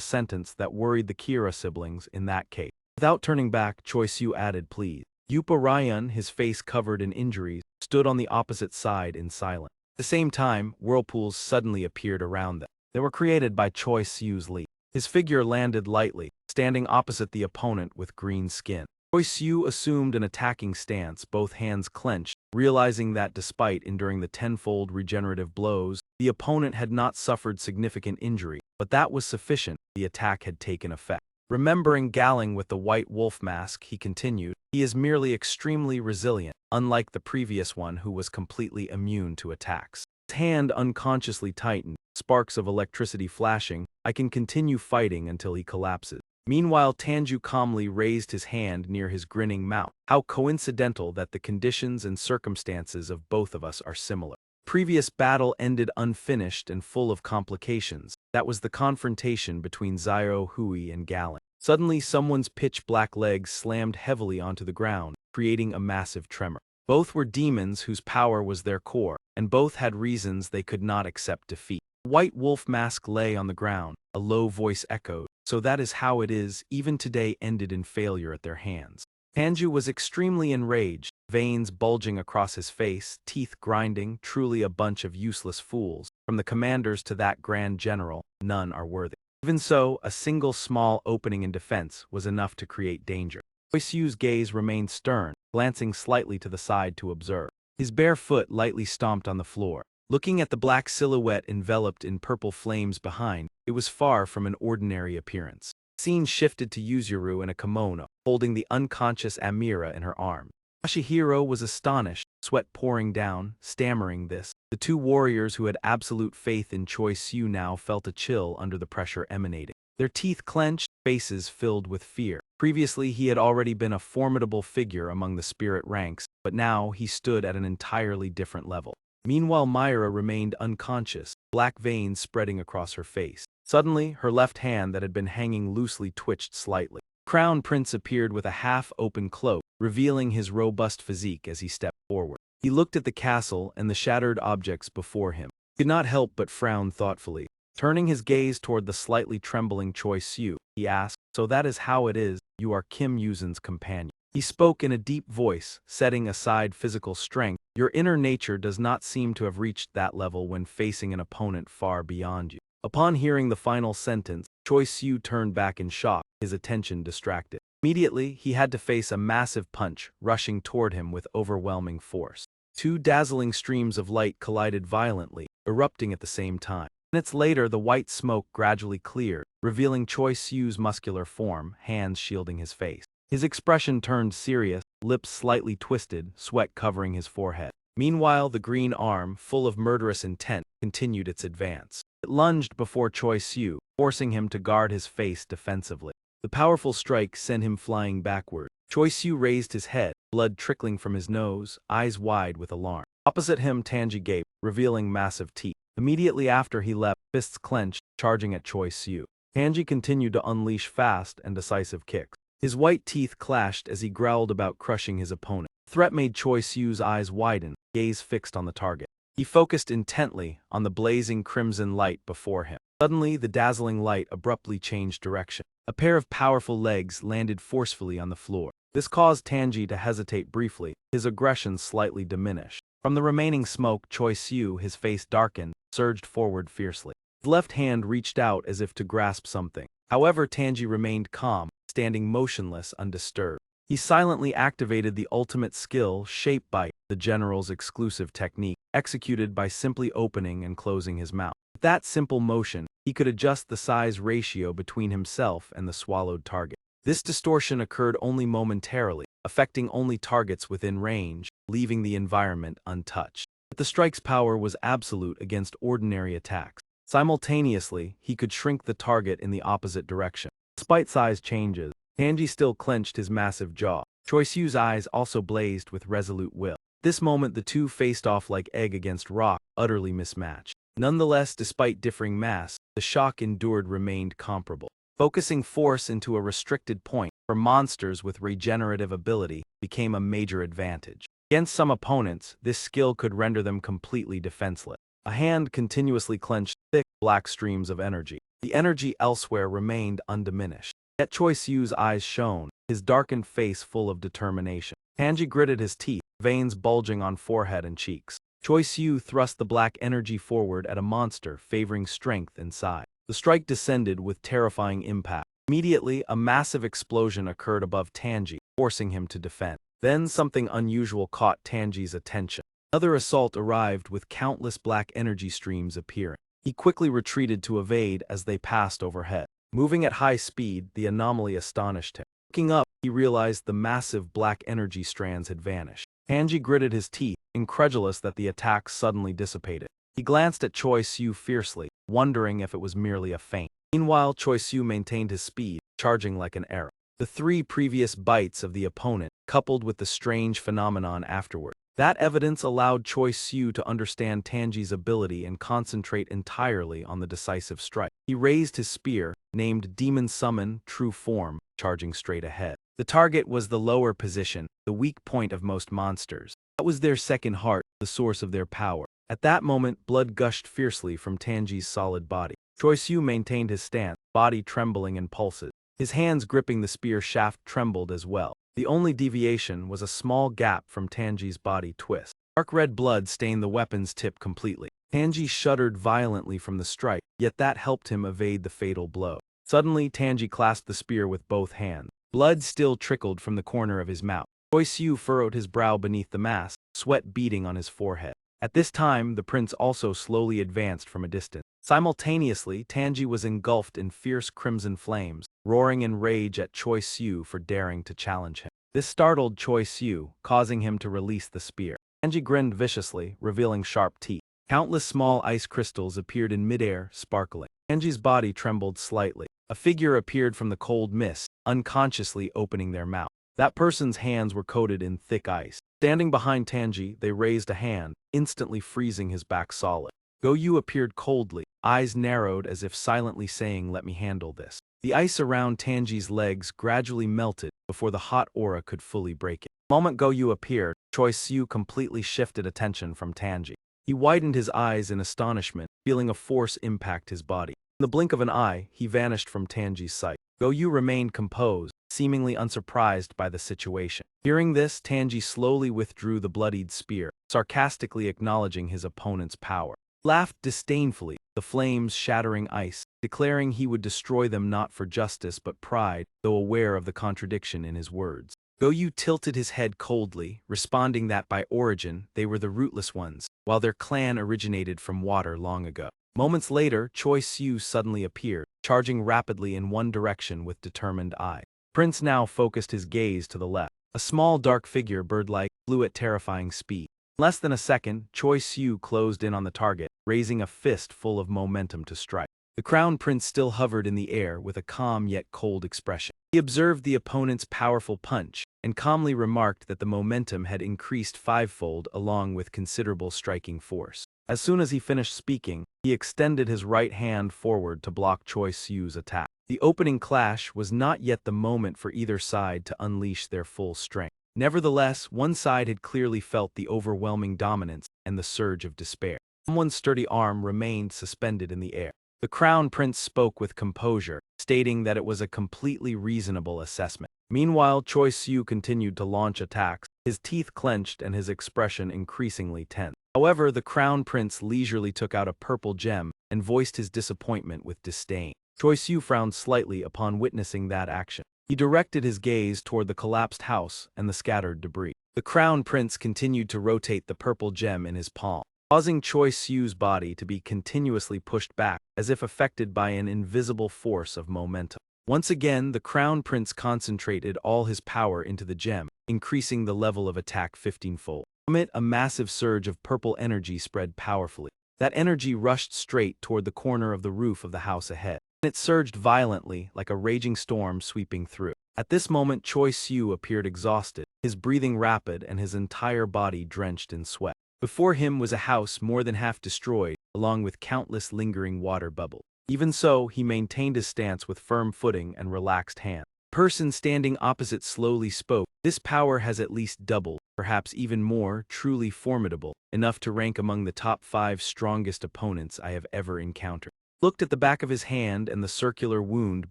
sentence that worried the Kira siblings in that case. Without turning back, Choi Siu added, please. Yupa Ryan, his face covered in injuries, stood on the opposite side in silence. At the same time, whirlpools suddenly appeared around them. They were created by Choi Siu's leap. His figure landed lightly, standing opposite the opponent with green skin. Choi Siu assumed an attacking stance, both hands clenched, realizing that despite enduring the tenfold regenerative blows, the opponent had not suffered significant injury, but that was sufficient. The attack had taken effect. Remembering Galing with the white wolf mask, he continued, he is merely extremely resilient, unlike the previous one who was completely immune to attacks. His hand unconsciously tightened, sparks of electricity flashing. I can continue fighting until he collapses. Meanwhile, Tanju calmly raised his hand near his grinning mouth. How coincidental that the conditions and circumstances of both of us are similar. Previous battle ended unfinished and full of complications. That was the confrontation between Zyro Hui and Galing. Suddenly, someone's pitch-black legs slammed heavily onto the ground, creating a massive tremor. Both were demons whose power was their core, and both had reasons they could not accept defeat. The white wolf mask lay on the ground. A low voice echoed, so that is how it is, even today ended in failure at their hands. Tanju was extremely enraged, veins bulging across his face, teeth grinding, truly a bunch of useless fools. From the commanders to that grand general, none are worthy. Even so, a single small opening in defense was enough to create danger. Choi Siu's gaze remained stern, glancing slightly to the side to observe. His bare foot lightly stomped on the floor. Looking at the black silhouette enveloped in purple flames behind, it was far from an ordinary appearance. The scene shifted to Yuzuru in a kimono, holding the unconscious Amira in her arms. Yashihiro was astonished, sweat pouring down, stammering this. The two warriors who had absolute faith in Choi Siu now felt a chill under the pressure emanating. Their teeth clenched, faces filled with fear. Previously, he had already been a formidable figure among the spirit ranks, but now he stood at an entirely different level. Meanwhile, Myra remained unconscious, black veins spreading across her face. Suddenly, her left hand that had been hanging loosely twitched slightly. Crown Prince appeared with a half-open cloak, revealing his robust physique as he stepped forward. He looked at the castle and the shattered objects before him. He could not help but frown thoughtfully. Turning his gaze toward the slightly trembling Choi Siu, he asked, "So that is how it is, you are Kim Yuzin's companion." He spoke in a deep voice, setting aside physical strength. "Your inner nature does not seem to have reached that level when facing an opponent far beyond you." Upon hearing the final sentence, Choi Siu turned back in shock, his attention distracted. Immediately, he had to face a massive punch rushing toward him with overwhelming force. Two dazzling streams of light collided violently, erupting at the same time. Minutes later, the white smoke gradually cleared, revealing Choi Siu's muscular form, hands shielding his face. His expression turned serious, lips slightly twisted, sweat covering his forehead. Meanwhile, the green arm, full of murderous intent, continued its advance. It lunged before Choi Siu, forcing him to guard his face defensively. The powerful strike sent him flying backward. Choi Siu raised his head, blood trickling from his nose, eyes wide with alarm. Opposite him, Tanji gaped, revealing massive teeth. Immediately after he leapt, fists clenched, charging at Choi Siu. Tanji continued to unleash fast and decisive kicks. His white teeth clashed as he growled about crushing his opponent. The threat made Choi Siu's eyes widen, gaze fixed on the target. He focused intently on the blazing crimson light before him. Suddenly, the dazzling light abruptly changed direction. A pair of powerful legs landed forcefully on the floor. This caused Tanji to hesitate briefly, his aggression slightly diminished. From the remaining smoke, Choi Siu, his face darkened, surged forward fiercely. His left hand reached out as if to grasp something. However, Tanji remained calm, standing motionless, undisturbed. He silently activated the ultimate skill, Shape Bite, the general's exclusive technique, executed by simply opening and closing his mouth. With that simple motion, he could adjust the size ratio between himself and the swallowed target. This distortion occurred only momentarily, affecting only targets within range, leaving the environment untouched. But the strike's power was absolute against ordinary attacks. Simultaneously, he could shrink the target in the opposite direction. Despite size changes, Tanji still clenched his massive jaw. Choi Siu's eyes also blazed with resolute will. At this moment, the two faced off like egg against rock, utterly mismatched. Nonetheless, despite differing mass, the shock endured remained comparable. Focusing force into a restricted point for monsters with regenerative ability became a major advantage. Against some opponents, this skill could render them completely defenseless. A hand continuously clenched thick, black streams of energy. The energy elsewhere remained undiminished. Yet Choi Siu's eyes shone, his darkened face full of determination. Tanji gritted his teeth, veins bulging on forehead and cheeks. Choi Siu thrust the black energy forward at a monster, favoring strength and size. The strike descended with terrifying impact. Immediately, a massive explosion occurred above Tanji, forcing him to defend. Then something unusual caught Tanji's attention. Another assault arrived with countless black energy streams appearing. He quickly retreated to evade as they passed overhead. Moving at high speed, the anomaly astonished him. Looking up, he realized the massive black energy strands had vanished. Tanji gritted his teeth, incredulous that the attack suddenly dissipated. He glanced at Choi Siu fiercely, wondering if it was merely a feint. Meanwhile, Choi Siu maintained his speed, charging like an arrow. The three previous bites of the opponent, coupled with the strange phenomenon afterward. That evidence allowed Choi Siu to understand Tanji's ability and concentrate entirely on the decisive strike. He raised his spear, named Demon Summon True Form, charging straight ahead. The target was the lower position, the weak point of most monsters. That was their second heart, the source of their power. At that moment, blood gushed fiercely from Tanji's solid body. Choi Siu maintained his stance, body trembling in pulses. His hands gripping the spear shaft trembled as well. The only deviation was a small gap from Tanji's body twist. Dark red blood stained the weapon's tip completely. Tanji shuddered violently from the strike, yet that helped him evade the fatal blow. Suddenly, Tanji clasped the spear with both hands. Blood still trickled from the corner of his mouth. Choi Siu furrowed his brow beneath the mask, sweat beading on his forehead. At this time, the prince also slowly advanced from a distance. Simultaneously, Tanji was engulfed in fierce crimson flames, roaring in rage at Choi Siu for daring to challenge him. This startled Choi Siu, causing him to release the spear. Tanji grinned viciously, revealing sharp teeth. Countless small ice crystals appeared in midair, sparkling. Tanji's body trembled slightly. A figure appeared from the cold mist, unconsciously opening their mouth. That person's hands were coated in thick ice. Standing behind Tanji, they raised a hand, instantly freezing his back solid. Goyu appeared coldly, eyes narrowed as if silently saying, "Let me handle this." The ice around Tanji's legs gradually melted before the hot aura could fully break it. The moment Goyu appeared, Choi Siu completely shifted attention from Tanji. He widened his eyes in astonishment, feeling a force impact his body. In the blink of an eye, he vanished from Tanji's sight. Goyu remained composed, seemingly unsurprised by the situation. Hearing this, Tanji slowly withdrew the bloodied spear, sarcastically acknowledging his opponent's power. He laughed disdainfully, the flames shattering ice, declaring he would destroy them not for justice but pride, though aware of the contradiction in his words. Goyu tilted his head coldly, responding that by origin they were the rootless ones, while their clan originated from water long ago. Moments later, Choi Siu suddenly appeared, charging rapidly in one direction with determined eye. Prince now focused his gaze to the left. A small dark figure, bird-like, flew at terrifying speed. In less than a second, Choi Siu closed in on the target, raising a fist full of momentum to strike. The crown prince still hovered in the air with a calm yet cold expression. He observed the opponent's powerful punch, and calmly remarked that the momentum had increased fivefold along with considerable striking force. As soon as he finished speaking, he extended his right hand forward to block Choi Siu's attack. The opening clash was not yet the moment for either side to unleash their full strength. Nevertheless, one side had clearly felt the overwhelming dominance and the surge of despair. Someone's sturdy arm remained suspended in the air. The crown prince spoke with composure, stating that it was a completely reasonable assessment. Meanwhile, Choi Siu continued to launch attacks, his teeth clenched and his expression increasingly tense. However, the crown prince leisurely took out a purple gem and voiced his disappointment with disdain. Choi Siu frowned slightly upon witnessing that action. He directed his gaze toward the collapsed house and the scattered debris. The crown prince continued to rotate the purple gem in his palm, causing Choi Siu's body to be continuously pushed back, as if affected by an invisible force of momentum. Once again, the crown prince concentrated all his power into the gem, increasing the level of attack 15-fold. From it, a massive surge of purple energy spread powerfully. That energy rushed straight toward the corner of the roof of the house ahead. It surged violently, like a raging storm sweeping through. At this moment, Choi Siu appeared exhausted, his breathing rapid and his entire body drenched in sweat. Before him was a house more than half destroyed, along with countless lingering water bubbles. Even so, he maintained his stance with firm footing and relaxed hand. The person standing opposite slowly spoke. This power has at least doubled, perhaps even more, truly formidable, enough to rank among the top 5 strongest opponents I have ever encountered. Looked at the back of his hand and the circular wound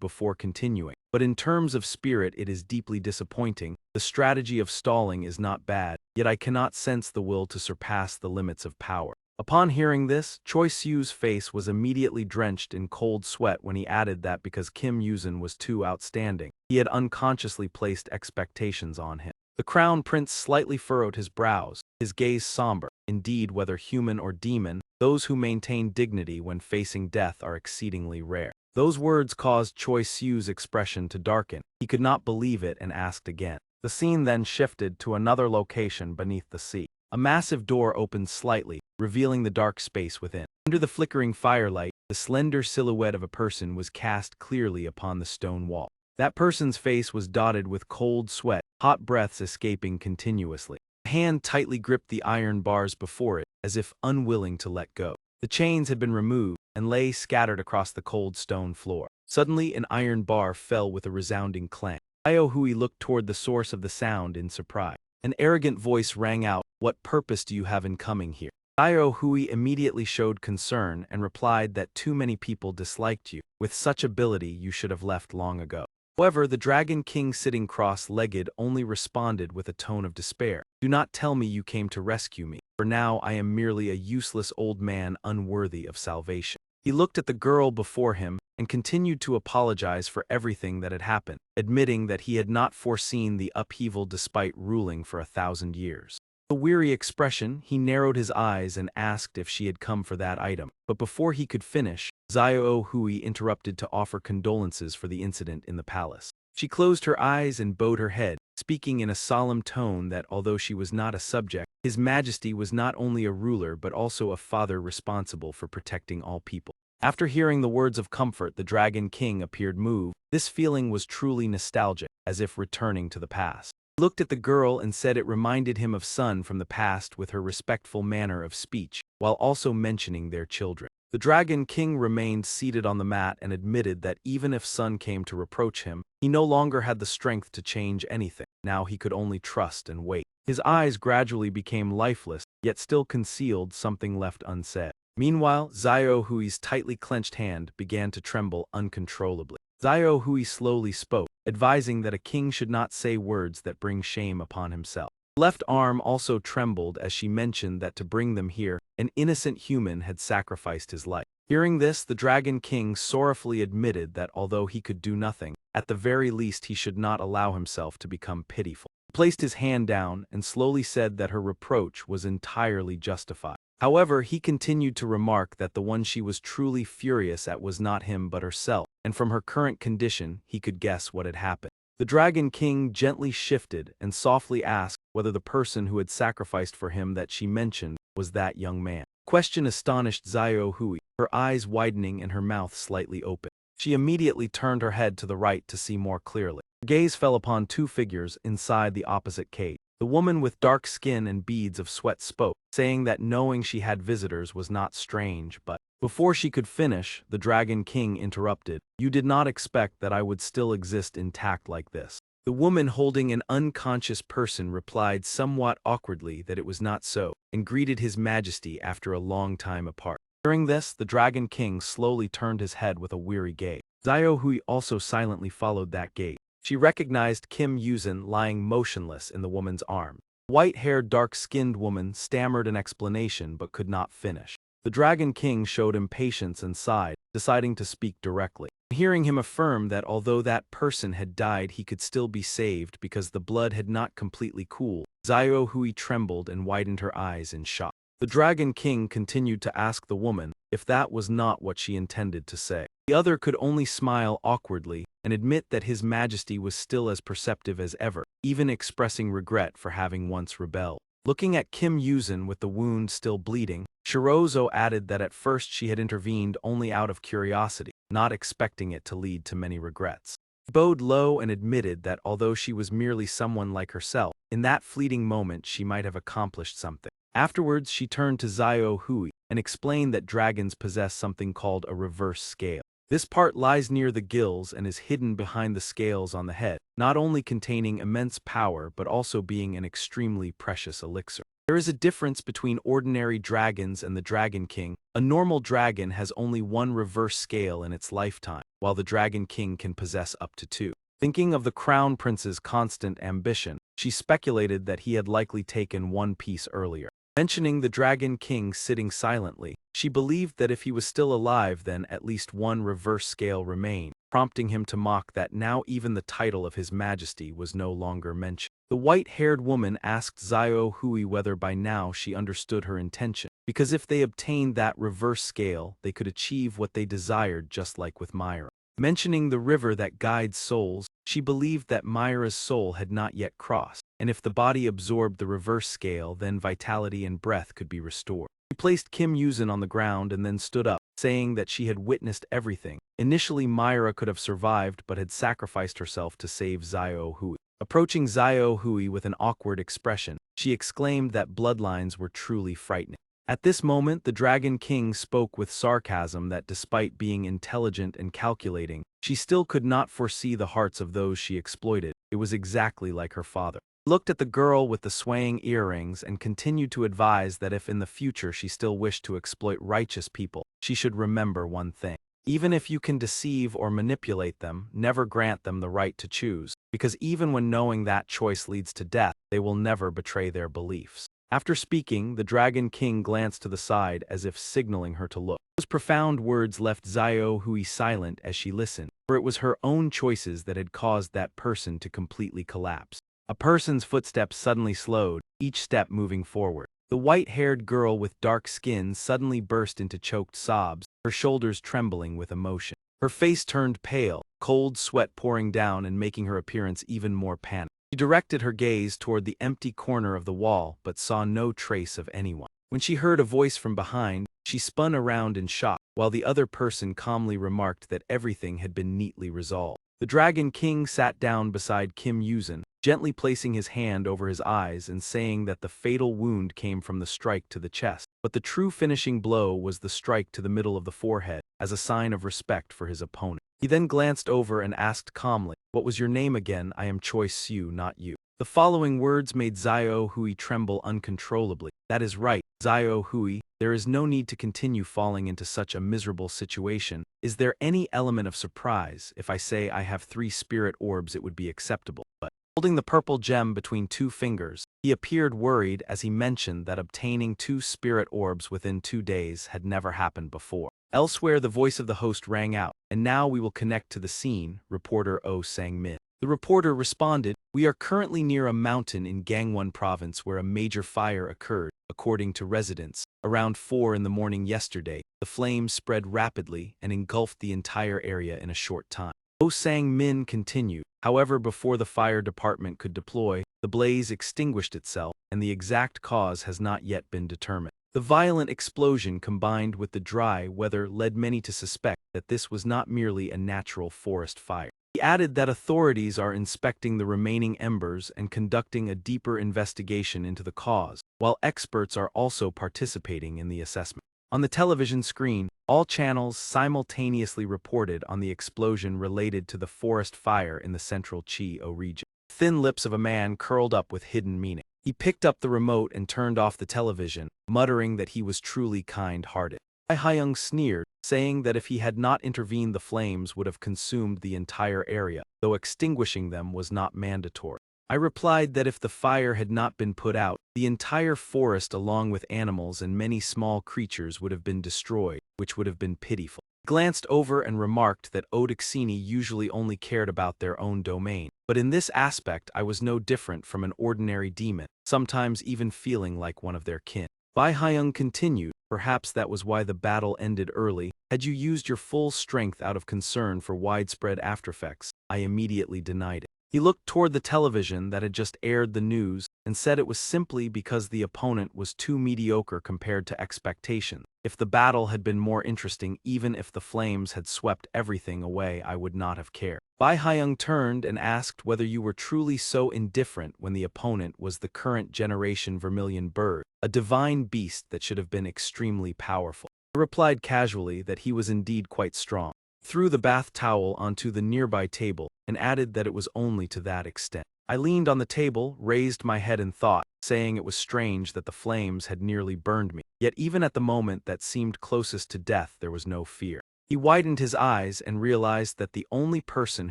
before continuing. But in terms of spirit, it is deeply disappointing. The strategy of stalling is not bad, yet I cannot sense the will to surpass the limits of power. Upon hearing this, Choi Siu's face was immediately drenched in cold sweat when he added that because Kim Yuzin was too outstanding, he had unconsciously placed expectations on him. The crown prince slightly furrowed his brows, his gaze somber. Indeed, whether human or demon, those who maintain dignity when facing death are exceedingly rare. Those words caused Choi Siu's expression to darken. He could not believe it and asked again. The scene then shifted to another location beneath the sea. A massive door opened slightly, revealing the dark space within. Under the flickering firelight, the slender silhouette of a person was cast clearly upon the stone wall. That person's face was dotted with cold sweat, hot breaths escaping continuously. A hand tightly gripped the iron bars before it, as if unwilling to let go. The chains had been removed and lay scattered across the cold stone floor. Suddenly, an iron bar fell with a resounding clang. Yahello looked toward the source of the sound in surprise. An arrogant voice rang out, "What purpose do you have in coming here?" Yahello immediately showed concern and replied that too many people disliked you. With such ability, you should have left long ago. However, the Dragon King sitting cross-legged only responded with a tone of despair. "Do not tell me you came to rescue me, for now I am merely a useless old man unworthy of salvation." He looked at the girl before him and continued to apologize for everything that had happened, admitting that he had not foreseen the upheaval despite ruling for 1,000 years. With a weary expression, he narrowed his eyes and asked if she had come for that item. But before he could finish, Yahello interrupted to offer condolences for the incident in the palace. She closed her eyes and bowed her head, speaking in a solemn tone that although she was not a subject, His Majesty was not only a ruler but also a father responsible for protecting all people. After hearing the words of comfort, the Dragon King appeared moved. This feeling was truly nostalgic, as if returning to the past. He looked at the girl and said it reminded him of Sun from the past with her respectful manner of speech, while also mentioning their children. The Dragon King remained seated on the mat and admitted that even if Sun came to reproach him, he no longer had the strength to change anything. Now he could only trust and wait. His eyes gradually became lifeless, yet still concealed something left unsaid. Meanwhile, Xiao Hui's tightly clenched hand began to tremble uncontrollably. Xiao Hui slowly spoke, advising that a king should not say words that bring shame upon himself. The left arm also trembled as she mentioned that to bring them here, an innocent human had sacrificed his life. Hearing this, the Dragon King sorrowfully admitted that although he could do nothing, at the very least he should not allow himself to become pitiful. He placed his hand down and slowly said that her reproach was entirely justified. However, he continued to remark that the one she was truly furious at was not him but herself, and from her current condition, he could guess what had happened. The Dragon King gently shifted and softly asked whether the person who had sacrificed for him that she mentioned was that young man. The question astonished Xiao Hui, her eyes widening and her mouth slightly open. She immediately turned her head to the right to see more clearly. Her gaze fell upon two figures inside the opposite cage. The woman with dark skin and beads of sweat spoke, saying that knowing she had visitors was not strange, but before she could finish, the Dragon King interrupted. "You did not expect that I would still exist intact like this." The woman holding an unconscious person replied somewhat awkwardly that it was not so, and greeted His Majesty after a long time apart. During this, the Dragon King slowly turned his head with a weary gaze. Xiao Hui also silently followed that gaze. She recognized Kim Yuzin lying motionless in the woman's arms. The white-haired, dark-skinned woman stammered an explanation but could not finish. The Dragon King showed impatience and sighed, deciding to speak directly. Hearing him affirm that although that person had died he could still be saved because the blood had not completely cooled, Xiao Hui trembled and widened her eyes in shock. The Dragon King continued to ask the woman if that was not what she intended to say. The other could only smile awkwardly and admit that His Majesty was still as perceptive as ever, even expressing regret for having once rebelled. Looking at Kim Yuzin with the wound still bleeding, Shirozo added that at first she had intervened only out of curiosity, not expecting it to lead to many regrets. She bowed low and admitted that although she was merely someone like herself, in that fleeting moment she might have accomplished something. Afterwards, she turned to Xiao Hui and explained that dragons possess something called a reverse scale. This part lies near the gills and is hidden behind the scales on the head, not only containing immense power but also being an extremely precious elixir. There is a difference between ordinary dragons and the Dragon King. A normal dragon has only one reverse scale in its lifetime, while the Dragon King can possess up to two. Thinking of the Crown Prince's constant ambition, she speculated that he had likely taken one piece earlier. Mentioning the Dragon King sitting silently, she believed that if he was still alive then at least one reverse scale remained, prompting him to mock that now even the title of His Majesty was no longer mentioned. The white-haired woman asked Xiao Hui whether by now she understood her intention, because if they obtained that reverse scale, they could achieve what they desired just like with Myra. Mentioning the river that guides souls, she believed that Myra's soul had not yet crossed, and if the body absorbed the reverse scale, then vitality and breath could be restored. She placed Kim Yuzin on the ground and then stood up, saying that she had witnessed everything. Initially, Myra could have survived but had sacrificed herself to save Xiao Hui. Approaching Xiao Hui with an awkward expression, she exclaimed that bloodlines were truly frightening. At this moment, the Dragon King spoke with sarcasm that despite being intelligent and calculating, she still could not foresee the hearts of those she exploited. It was exactly like her father. He looked at the girl with the swaying earrings and continued to advise that if in the future she still wished to exploit righteous people, she should remember one thing. Even if you can deceive or manipulate them, never grant them the right to choose, because even when knowing that choice leads to death, they will never betray their beliefs. After speaking, the Dragon King glanced to the side as if signaling her to look. Those profound words left Xiao Hui silent as she listened, for it was her own choices that had caused that person to completely collapse. A person's footsteps suddenly slowed, each step moving forward. The white-haired girl with dark skin suddenly burst into choked sobs, her shoulders trembling with emotion. Her face turned pale, cold sweat pouring down and making her appearance even more panicked. She directed her gaze toward the empty corner of the wall but saw no trace of anyone. When she heard a voice from behind, she spun around in shock, while the other person calmly remarked that everything had been neatly resolved. The Dragon King sat down beside Kim Yuzin, gently placing his hand over his eyes and saying that the fatal wound came from the strike to the chest, but the true finishing blow was the strike to the middle of the forehead, as a sign of respect for his opponent. He then glanced over and asked calmly, "What was your name again? I am Choi Siu, not you." The following words made Xiao Hui tremble uncontrollably. "That is right, Xiao Hui. There is no need to continue falling into such a miserable situation. Is there any element of surprise? If I say I have 3 spirit orbs, it would be acceptable." But holding the purple gem between 2 fingers, he appeared worried as he mentioned that obtaining 2 spirit orbs within 2 days had never happened before. Elsewhere, the voice of the host rang out, "And now we will connect to the scene, reporter Oh Sang-min." The reporter responded, "We are currently near a mountain in Gangwon province where a major fire occurred. According to residents, around 4 in the morning yesterday, the flames spread rapidly and engulfed the entire area in a short time." Oh Sang-min continued, "However, before the fire department could deploy, the blaze extinguished itself, and the exact cause has not yet been determined." The violent explosion combined with the dry weather led many to suspect that this was not merely a natural forest fire. He added that authorities are inspecting the remaining embers and conducting a deeper investigation into the cause, while experts are also participating in the assessment. On the television screen, all channels simultaneously reported on the explosion related to the forest fire in the central Chi-O region. Thin lips of a man curled up with hidden meaning. He picked up the remote and turned off the television, muttering that he was truly kind-hearted. Bai Hyung sneered, saying that if he had not intervened, the flames would have consumed the entire area, though extinguishing them was not mandatory. I replied that if the fire had not been put out, the entire forest along with animals and many small creatures would have been destroyed, which would have been pitiful. He glanced over and remarked that Odaxini usually only cared about their own domain, but in this aspect I was no different from an ordinary demon, sometimes even feeling like one of their kin. Bai Hyung continued, "Perhaps that was why the battle ended early. Had you used your full strength out of concern for widespread aftereffects?" I immediately denied it. He looked toward the television that had just aired the news and said it was simply because the opponent was too mediocre compared to expectations. If the battle had been more interesting, even if the flames had swept everything away, I would not have cared. Bai Hyung turned and asked whether you were truly so indifferent when the opponent was the current generation vermilion bird, a divine beast that should have been extremely powerful. I replied casually that he was indeed quite strong, threw the bath towel onto the nearby table, and added that it was only to that extent. I leaned on the table, raised my head and thought, saying it was strange that the flames had nearly burned me. Yet even at the moment that seemed closest to death, there was no fear. He widened his eyes and realized that the only person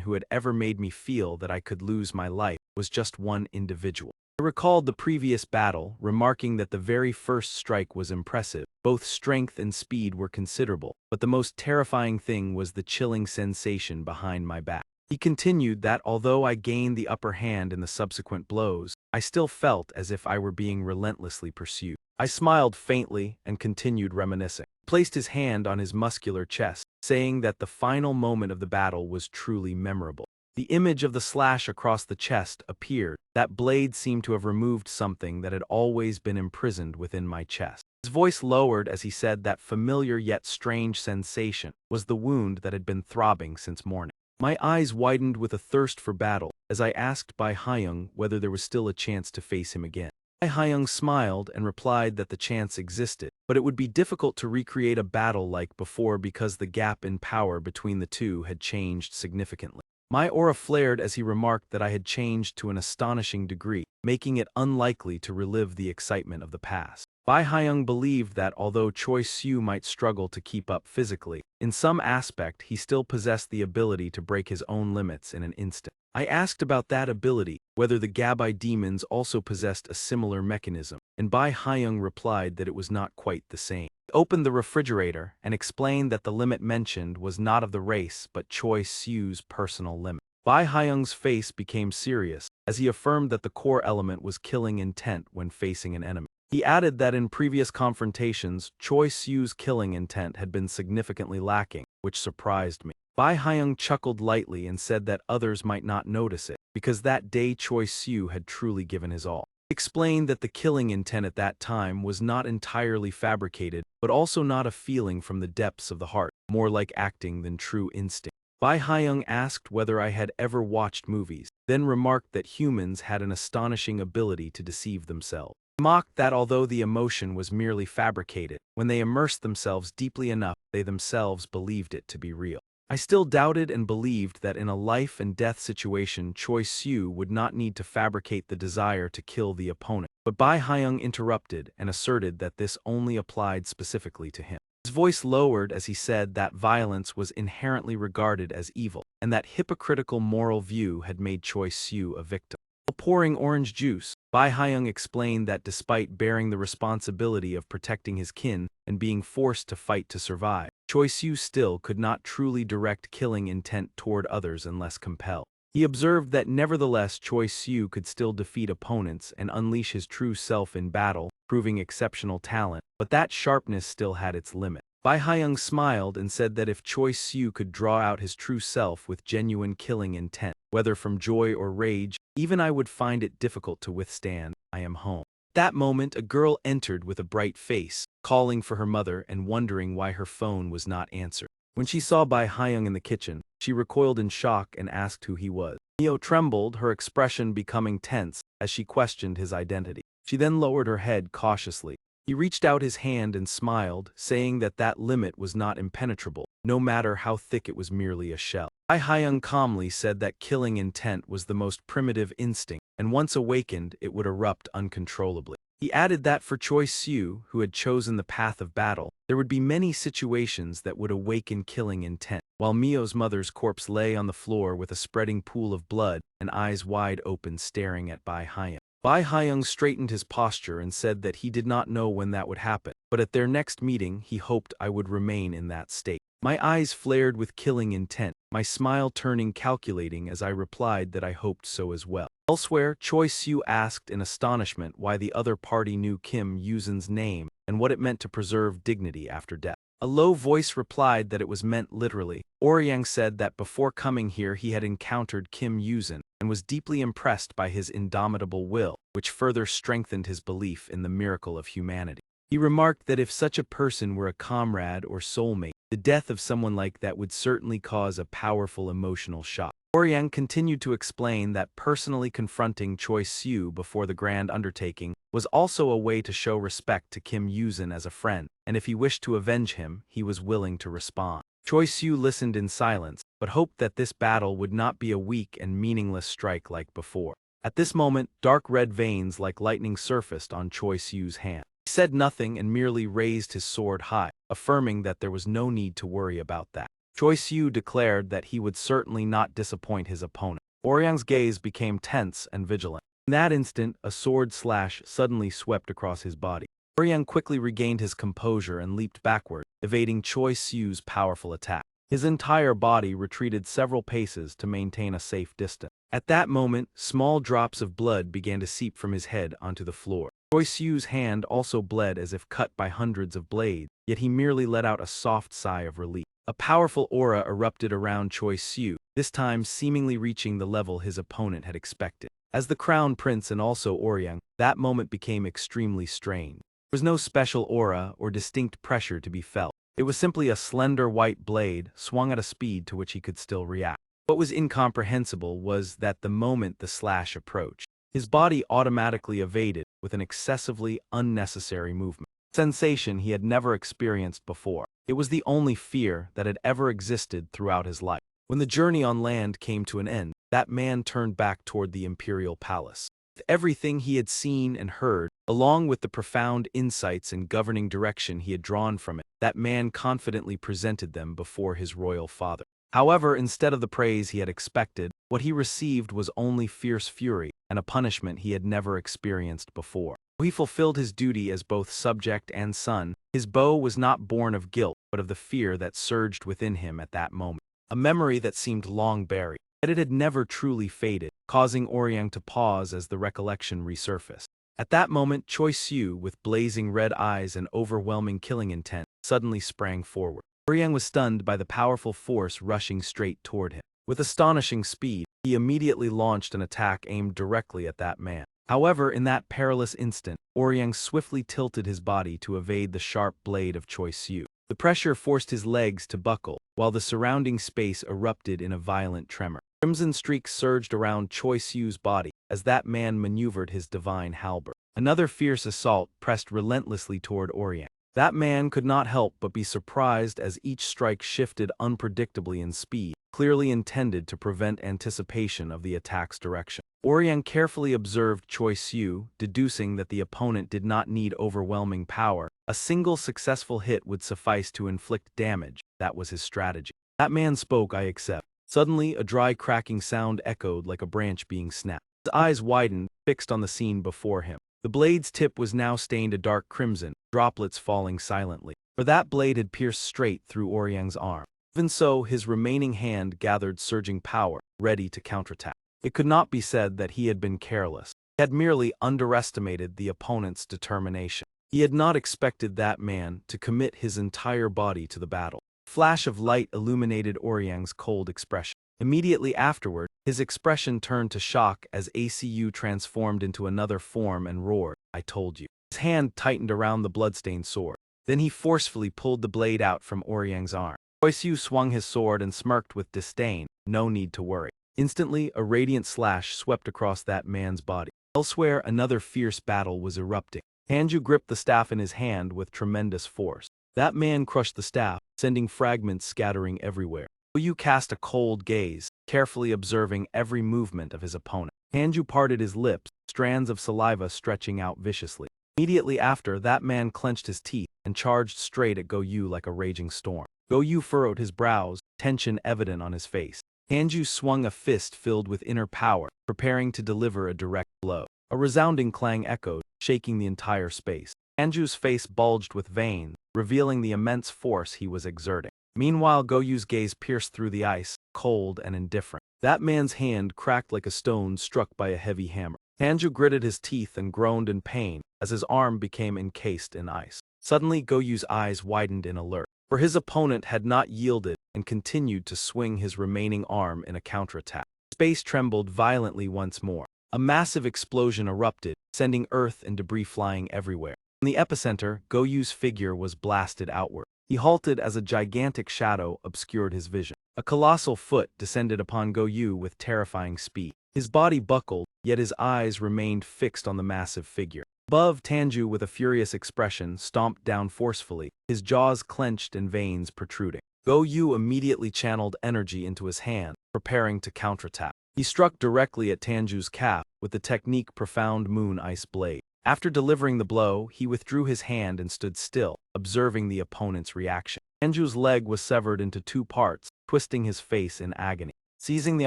who had ever made me feel that I could lose my life was just one individual. I recalled the previous battle, remarking that the very first strike was impressive. Both strength and speed were considerable, but the most terrifying thing was the chilling sensation behind my back. He continued that although I gained the upper hand in the subsequent blows, I still felt as if I were being relentlessly pursued. I smiled faintly and continued reminiscing. He placed his hand on his muscular chest, saying that the final moment of the battle was truly memorable. The image of the slash across the chest appeared. That blade seemed to have removed something that had always been imprisoned within my chest. His voice lowered as he said that familiar yet strange sensation was the wound that had been throbbing since morning. My eyes widened with a thirst for battle as I asked Bai Hyung whether there was still a chance to face him again. Bai Hyung smiled and replied that the chance existed, but it would be difficult to recreate a battle like before because the gap in power between the two had changed significantly. My aura flared as he remarked that I had changed to an astonishing degree, making it unlikely to relive the excitement of the past. Bai Hyung believed that although Choi Siu might struggle to keep up physically, in some aspect he still possessed the ability to break his own limits in an instant. I asked about that ability, whether the Gabai demons also possessed a similar mechanism, and Bai Hyung replied that it was not quite the same. He opened the refrigerator and explained that the limit mentioned was not of the race but Choi Siu's personal limit. Bai Hyung's face became serious as he affirmed that the core element was killing intent when facing an enemy. He added that in previous confrontations, Choi Siu's killing intent had been significantly lacking, which surprised me. Bai Hyung chuckled lightly and said that others might not notice it, because that day Choi Siu had truly given his all. He explained that the killing intent at that time was not entirely fabricated, but also not a feeling from the depths of the heart, more like acting than true instinct. Bai Hyung asked whether I had ever watched movies, then remarked that humans had an astonishing ability to deceive themselves. He mocked that although the emotion was merely fabricated, when they immersed themselves deeply enough, they themselves believed it to be real. I still doubted and believed that in a life-and-death situation Choi Siu would not need to fabricate the desire to kill the opponent. But Bai Hyung interrupted and asserted that this only applied specifically to him. His voice lowered as he said that violence was inherently regarded as evil, and that hypocritical moral view had made Choi Siu a victim. While pouring orange juice, Bai Hyung explained that despite bearing the responsibility of protecting his kin and being forced to fight to survive, Choi Siu still could not truly direct killing intent toward others unless compelled. He observed that nevertheless Choi Siu could still defeat opponents and unleash his true self in battle, proving exceptional talent, but that sharpness still had its limit. Bai Hyung smiled and said that if Choi Siu could draw out his true self with genuine killing intent, whether from joy or rage, even I would find it difficult to withstand. I am home. That moment a girl entered with a bright face, calling for her mother and wondering why her phone was not answered. When she saw Bai Hyung in the kitchen, she recoiled in shock and asked who he was. Mio trembled, her expression becoming tense as she questioned his identity. She then lowered her head cautiously. He reached out his hand and smiled, saying that that limit was not impenetrable, no matter how thick it was merely a shell. Bai Hyung calmly said that killing intent was the most primitive instinct, and once awakened, it would erupt uncontrollably. He added that for Choi Siu, who had chosen the path of battle, there would be many situations that would awaken killing intent. While Mio's mother's corpse lay on the floor with a spreading pool of blood and eyes wide open staring at Bai Hyung. Bai Hyung straightened his posture and said that he did not know when that would happen, but at their next meeting he hoped I would remain in that state. My eyes flared with killing intent, my smile turning calculating as I replied that I hoped so as well. Elsewhere, Choi Siu asked in astonishment why the other party knew Kim Yuzin's name and what it meant to preserve dignity after death. A low voice replied that it was meant literally. Oryang said that before coming here he had encountered Kim Yuzin and was deeply impressed by his indomitable will, which further strengthened his belief in the miracle of humanity. He remarked that if such a person were a comrade or soulmate, the death of someone like that would certainly cause a powerful emotional shock. Oryang continued to explain that personally confronting Choi Siu before the grand undertaking was also a way to show respect to Kim Yuzin as a friend, and if he wished to avenge him, he was willing to respond. Choi Siu listened in silence, but hoped that this battle would not be a weak and meaningless strike like before. At this moment, dark red veins like lightning surfaced on Choi Siu's hand. He said nothing and merely raised his sword high, affirming that there was no need to worry about that. Choi Siu declared that he would certainly not disappoint his opponent. Oryang's gaze became tense and vigilant. In that instant, a sword slash suddenly swept across his body. Oryang quickly regained his composure and leaped backward, evading Choi Siu's powerful attack. His entire body retreated several paces to maintain a safe distance. At that moment, small drops of blood began to seep from his head onto the floor. Choi Siu's hand also bled as if cut by hundreds of blades, yet he merely let out a soft sigh of relief. A powerful aura erupted around Choi Siu, this time seemingly reaching the level his opponent had expected. As the crown prince and also Oryang, that moment became extremely strained. There was no special aura or distinct pressure to be felt. It was simply a slender white blade, swung at a speed to which he could still react. What was incomprehensible was that the moment the slash approached, his body automatically evaded with an excessively unnecessary movement. Sensation he had never experienced before. It was the only fear that had ever existed throughout his life. When the journey on land came to an end, that man turned back toward the imperial palace. With everything he had seen and heard, along with the profound insights and governing direction he had drawn from it, that man confidently presented them before his royal father. However, instead of the praise he had expected, what he received was only fierce fury and a punishment he had never experienced before. He fulfilled his duty as both subject and son. His bow was not born of guilt, but of the fear that surged within him at that moment. A memory that seemed long buried, yet it had never truly faded, causing Oryang to pause as the recollection resurfaced. At that moment, Choi Siu, with blazing red eyes and overwhelming killing intent, suddenly sprang forward. Oryang was stunned by the powerful force rushing straight toward him. With astonishing speed, he immediately launched an attack aimed directly at that man. However, in that perilous instant, Oryang swiftly tilted his body to evade the sharp blade of Choi Siu. The pressure forced his legs to buckle, while the surrounding space erupted in a violent tremor. Crimson streaks surged around Choi Siu's body as that man maneuvered his divine halberd. Another fierce assault pressed relentlessly toward Oriang. That man could not help but be surprised as each strike shifted unpredictably in speed, clearly intended to prevent anticipation of the attack's direction. Oriang carefully observed Choi Siu, deducing that the opponent did not need overwhelming power. A single successful hit would suffice to inflict damage. That was his strategy. That man spoke, I accept. Suddenly, a dry cracking sound echoed like a branch being snapped. His eyes widened, fixed on the scene before him. The blade's tip was now stained a dark crimson, droplets falling silently. For that blade had pierced straight through Oriang's arm. Even so, his remaining hand gathered surging power, ready to counterattack. It could not be said that he had been careless. He had merely underestimated the opponent's determination. He had not expected that man to commit his entire body to the battle. A flash of light illuminated Oriang's cold expression. Immediately afterward, his expression turned to shock as ACU transformed into another form and roared, I told you. His hand tightened around the bloodstained sword. Then he forcefully pulled the blade out from Oriang's arm. Choi-Siu swung his sword and smirked with disdain. No need to worry. Instantly, a radiant slash swept across that man's body. Elsewhere, another fierce battle was erupting. Tanju gripped the staff in his hand with tremendous force. That man crushed the staff, sending fragments scattering everywhere. Yu cast a cold gaze, carefully observing every movement of his opponent. Tanju parted his lips, strands of saliva stretching out viciously. Immediately after, that man clenched his teeth and charged straight at Go Yu like a raging storm. Go Yu furrowed his brows, tension evident on his face. Tanju swung a fist filled with inner power, preparing to deliver a direct blow. A resounding clang echoed, shaking the entire space. Tanju's face bulged with veins, revealing the immense force he was exerting. Meanwhile, Go Yu's gaze pierced through the ice, cold and indifferent. That man's hand cracked like a stone struck by a heavy hammer. Tanju gritted his teeth and groaned in pain as his arm became encased in ice. Suddenly, Go Yu's eyes widened in alert, for his opponent had not yielded and continued to swing his remaining arm in a counterattack. Space trembled violently once more. A massive explosion erupted, sending earth and debris flying everywhere. In the epicenter, Go Yu's figure was blasted outward. He halted as a gigantic shadow obscured his vision. A colossal foot descended upon Go Yu with terrifying speed. His body buckled, yet his eyes remained fixed on the massive figure. Above, Tanju, with a furious expression, stomped down forcefully, his jaws clenched and veins protruding. Go Yu immediately channeled energy into his hand, preparing to counterattack. He struck directly at Tanju's calf with the technique Profound Moon Ice Blade. After delivering the blow, he withdrew his hand and stood still, observing the opponent's reaction. Tanju's leg was severed into two parts, twisting his face in agony. Seizing the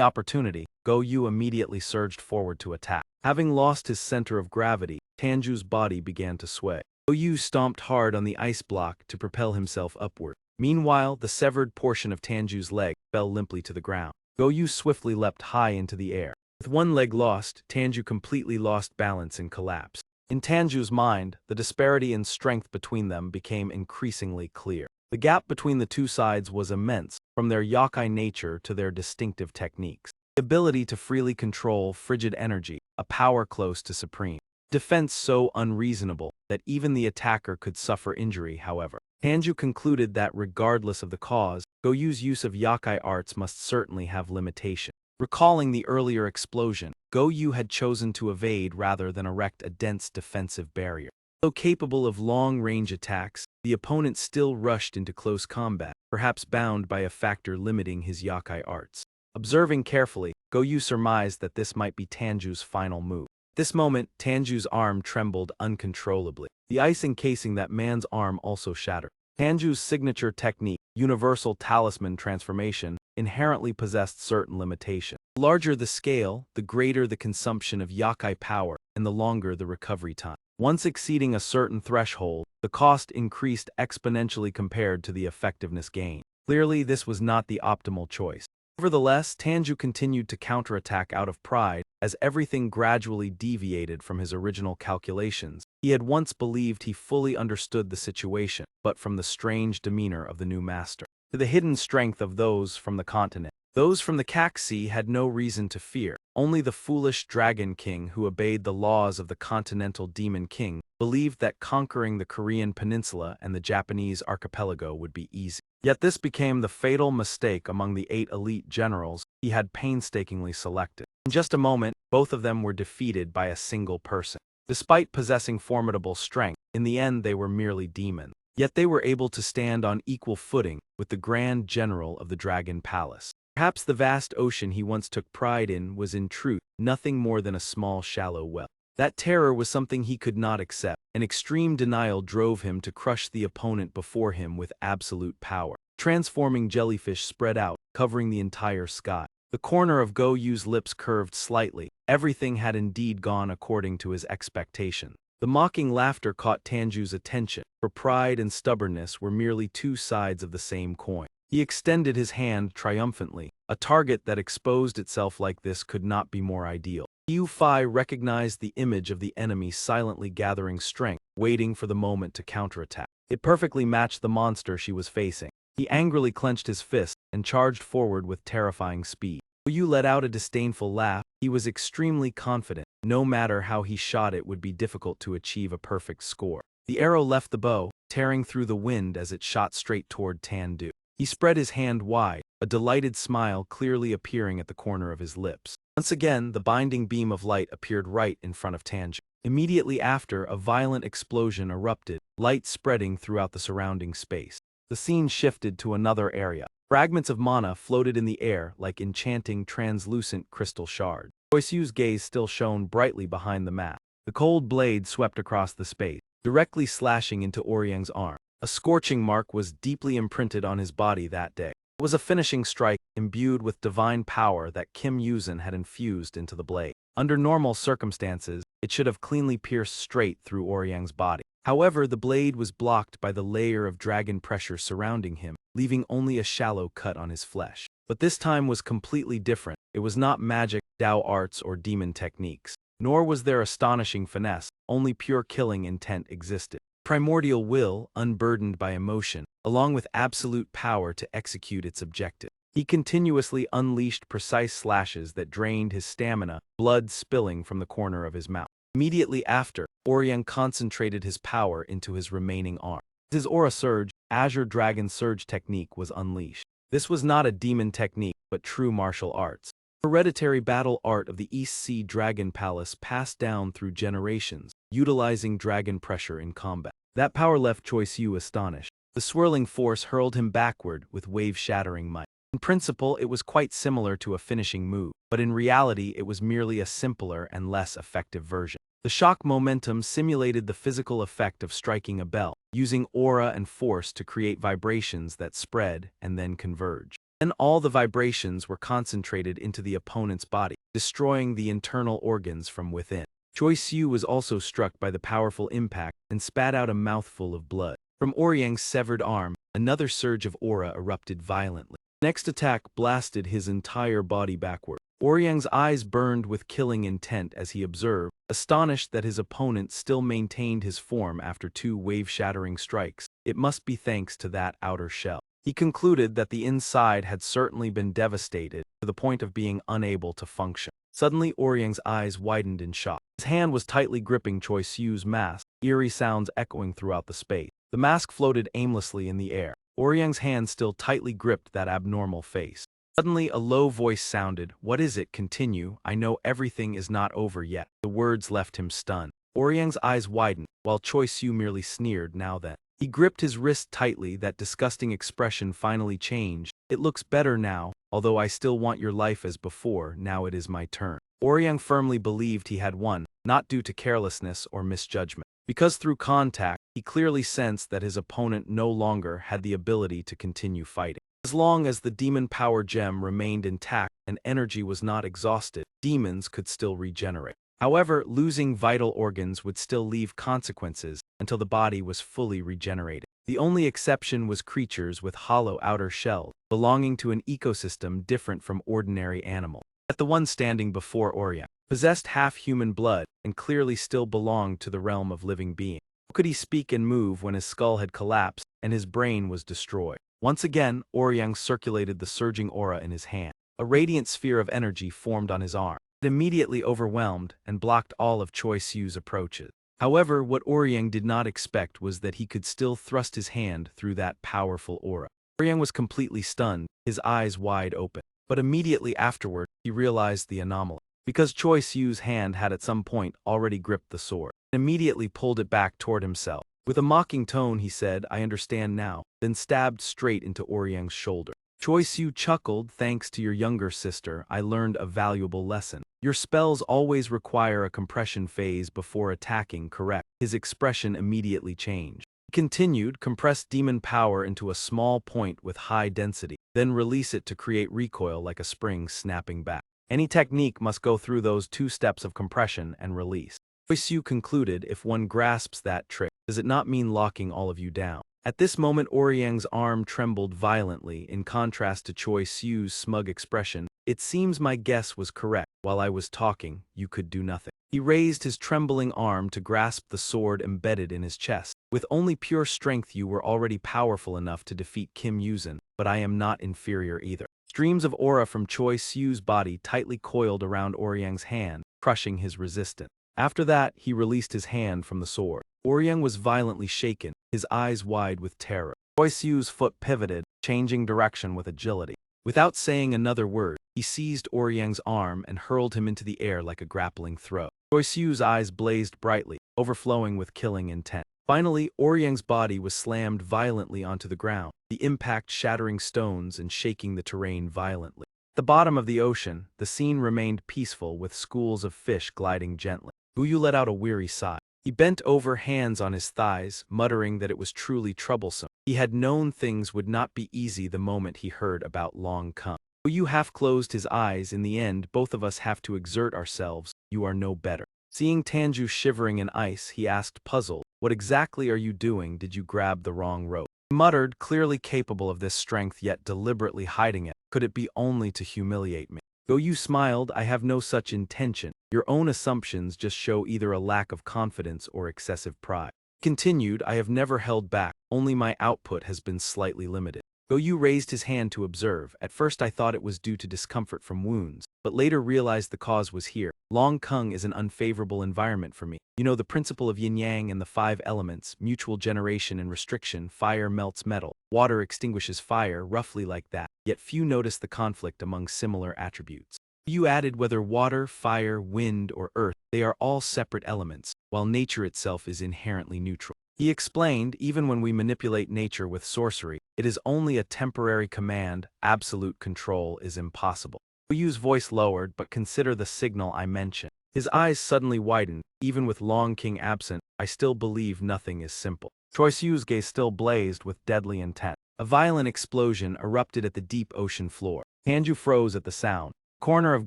opportunity, Go Yu immediately surged forward to attack. Having lost his center of gravity, Tanju's body began to sway. Go Yu stomped hard on the ice block to propel himself upward. Meanwhile, the severed portion of Tanju's leg fell limply to the ground. Go Yu swiftly leapt high into the air. With one leg lost, Tanju completely lost balance and collapsed. In Tanju's mind, the disparity in strength between them became increasingly clear. The gap between the two sides was immense, from their yokai nature to their distinctive techniques. The ability to freely control frigid energy, a power close to supreme. Defense so unreasonable that even the attacker could suffer injury, however. Tanju concluded that regardless of the cause, Go Yu's use of yokai arts must certainly have limitations. Recalling the earlier explosion, Go Yu had chosen to evade rather than erect a dense defensive barrier. Though capable of long-range attacks, the opponent still rushed into close combat, perhaps bound by a factor limiting his yokai arts. Observing carefully, Go Yu surmised that this might be Tanju's final move. At this moment, Tanju's arm trembled uncontrollably. The ice encasing that man's arm also shattered. Tanju's signature technique, Universal Talisman Transformation, inherently possessed certain limitations. The larger the scale, the greater the consumption of yokai power, and the longer the recovery time. Once exceeding a certain threshold, the cost increased exponentially compared to the effectiveness gained. Clearly, this was not the optimal choice. Nevertheless, Tanju continued to counterattack out of pride, as everything gradually deviated from his original calculations. He had once believed he fully understood the situation, but from the strange demeanor of the new master, to the hidden strength of those from the continent. Those from the Caxi had no reason to fear. Only the foolish Dragon King who obeyed the laws of the Continental Demon King believed that conquering the Korean peninsula and the Japanese archipelago would be easy. Yet this became the fatal mistake among the 8 elite generals he had painstakingly selected. In just a moment, both of them were defeated by a single person. Despite possessing formidable strength, in the end they were merely demons. Yet they were able to stand on equal footing with the Grand General of the Dragon Palace. Perhaps the vast ocean he once took pride in was in truth nothing more than a small shallow well. That terror was something he could not accept. An extreme denial drove him to crush the opponent before him with absolute power. Transforming jellyfish spread out, covering the entire sky. The corner of Go Yu's lips curved slightly. Everything had indeed gone according to his expectation. The mocking laughter caught Tanju's attention, for pride and stubbornness were merely two sides of the same coin. He extended his hand triumphantly. A target that exposed itself like this could not be more ideal. Yu Fai recognized the image of the enemy silently gathering strength, waiting for the moment to counterattack. It perfectly matched the monster she was facing. He angrily clenched his fist and charged forward with terrifying speed. Yu let out a disdainful laugh. He was extremely confident. No matter how he shot, it would be difficult to achieve a perfect score. The arrow left the bow, tearing through the wind as it shot straight toward Tandu. He spread his hand wide, a delighted smile clearly appearing at the corner of his lips. Once again, the binding beam of light appeared right in front of Tanju. Immediately after, a violent explosion erupted, light spreading throughout the surrounding space. The scene shifted to another area. Fragments of mana floated in the air like enchanting translucent crystal shards. Choice-Yu's gaze still shone brightly behind the mask. The cold blade swept across the space, directly slashing into Oryang's arm. A scorching mark was deeply imprinted on his body that day. It was a finishing strike imbued with divine power that Kim Yuzin had infused into the blade. Under normal circumstances, it should have cleanly pierced straight through Oryang's body. However, the blade was blocked by the layer of dragon pressure surrounding him, leaving only a shallow cut on his flesh. But this time was completely different. It was not magic, Dao arts, or demon techniques. Nor was there astonishing finesse, only pure killing intent existed. Primordial will, unburdened by emotion, along with absolute power to execute its objective. He continuously unleashed precise slashes that drained his stamina, blood spilling from the corner of his mouth. Immediately after, Oryang concentrated his power into his remaining arm. His aura surge, Azure Dragon Surge technique was unleashed. This was not a demon technique, but true martial arts. Hereditary battle art of the East Sea Dragon Palace passed down through generations, utilizing dragon pressure in combat. That power left Choice-Yu astonished. The swirling force hurled him backward with wave-shattering might. In principle, it was quite similar to a finishing move, but in reality it was merely a simpler and less effective version. The shock momentum simulated the physical effect of striking a bell, using aura and force to create vibrations that spread and then converge. Then all the vibrations were concentrated into the opponent's body, destroying the internal organs from within. Choice-Yu was also struck by the powerful impact and spat out a mouthful of blood. From Oryang's severed arm, another surge of aura erupted violently. The next attack blasted his entire body backward. Oryang's eyes burned with killing intent as he observed, astonished that his opponent still maintained his form after two wave-shattering strikes. It must be thanks to that outer shell. He concluded that the inside had certainly been devastated to the point of being unable to function. Suddenly, Oryang's eyes widened in shock. His hand was tightly gripping Choice-Yu's mask, eerie sounds echoing throughout the space. The mask floated aimlessly in the air. Oryang's hand still tightly gripped that abnormal face. Suddenly, a low voice sounded. "What is it? Continue. I know everything is not over yet." The words left him stunned. Oryang's eyes widened, while Choice-Yu merely sneered now then. He gripped his wrist tightly. That disgusting expression finally changed. "It looks better now, although I still want your life as before. Now it is my turn." Oryang firmly believed he had won, not due to carelessness or misjudgment. Because through contact, he clearly sensed that his opponent no longer had the ability to continue fighting. As long as the demon power gem remained intact and energy was not exhausted, demons could still regenerate. However, losing vital organs would still leave consequences until the body was fully regenerated. The only exception was creatures with hollow outer shells, belonging to an ecosystem different from ordinary animals. Yet the one standing before Oryang possessed half-human blood and clearly still belonged to the realm of living beings. How could he speak and move when his skull had collapsed and his brain was destroyed? Once again, Oryang circulated the surging aura in his hand. A radiant sphere of energy formed on his arm. It immediately overwhelmed and blocked all of Choice-Yu's approaches. However, what Oryang did not expect was that he could still thrust his hand through that powerful aura. Oryang was completely stunned, his eyes wide open. But immediately afterward, he realized the anomaly. Because Choice-Yu's hand had at some point already gripped the sword. and immediately pulled it back toward himself. With a mocking tone, he said, "I understand now," then stabbed straight into Oryang's shoulder. Choi Siu chuckled, "Thanks to your younger sister, I learned a valuable lesson. Your spells always require a compression phase before attacking, correct?" His expression immediately changed. He continued, "Compress demon power into a small point with high density, then release it to create recoil like a spring snapping back. Any technique must go through those 2 steps of compression and release." Choi Siu concluded, "If one grasps that trick, does it not mean locking all of you down?" At this moment Oryang's arm trembled violently, in contrast to Choi Siu's smug expression. "It seems my guess was correct. While I was talking, you could do nothing." He raised his trembling arm to grasp the sword embedded in his chest. "With only pure strength you were already powerful enough to defeat Kim Yuzin, but I am not inferior either." Streams of aura from Choi Siu's body tightly coiled around Oryang's hand, crushing his resistance. After that, he released his hand from the sword. Oryang was violently shaken, his eyes wide with terror. Choi Siu's foot pivoted, changing direction with agility. Without saying another word, he seized Oryang's arm and hurled him into the air like a grappling throw. Choi Siu's eyes blazed brightly, overflowing with killing intent. Finally, Oryang's body was slammed violently onto the ground, the impact shattering stones and shaking the terrain violently. At the bottom of the ocean, the scene remained peaceful with schools of fish gliding gently. Guyu let out a weary sigh. He bent over, hands on his thighs, muttering that it was truly troublesome. He had known things would not be easy the moment he heard about Long Kung. Guyu half closed his eyes. "In the end, both of us have to exert ourselves. You are no better." Seeing Tanju shivering in ice, he asked, puzzled, "What exactly are you doing? Did you grab the wrong rope?" He muttered, clearly capable of this strength yet deliberately hiding it. "Could it be only to humiliate me?" Goyu smiled, "I have no such intention. Your own assumptions just show either a lack of confidence or excessive pride." Continued, "I have never held back, only my output has been slightly limited." Goyu raised his hand to observe. "At first I thought it was due to discomfort from wounds, but later realized the cause was here. Long Kung is an unfavorable environment for me. You know the principle of yin-yang and the 5 elements, mutual generation and restriction, fire melts metal, water extinguishes fire, roughly like that. Yet few notice the conflict among similar attributes." You added, "Whether water, fire, wind, or earth, they are all separate elements, while nature itself is inherently neutral." He explained, "Even when we manipulate nature with sorcery, it is only a temporary command. Absolute control is impossible." Oyu's voice lowered, "But consider the signal I mentioned." His eyes suddenly widened. "Even with Long King absent, I still believe nothing is simple." Choi Siu's gaze still blazed with deadly intent. A violent explosion erupted at the deep ocean floor. Tanju froze at the sound. The corner of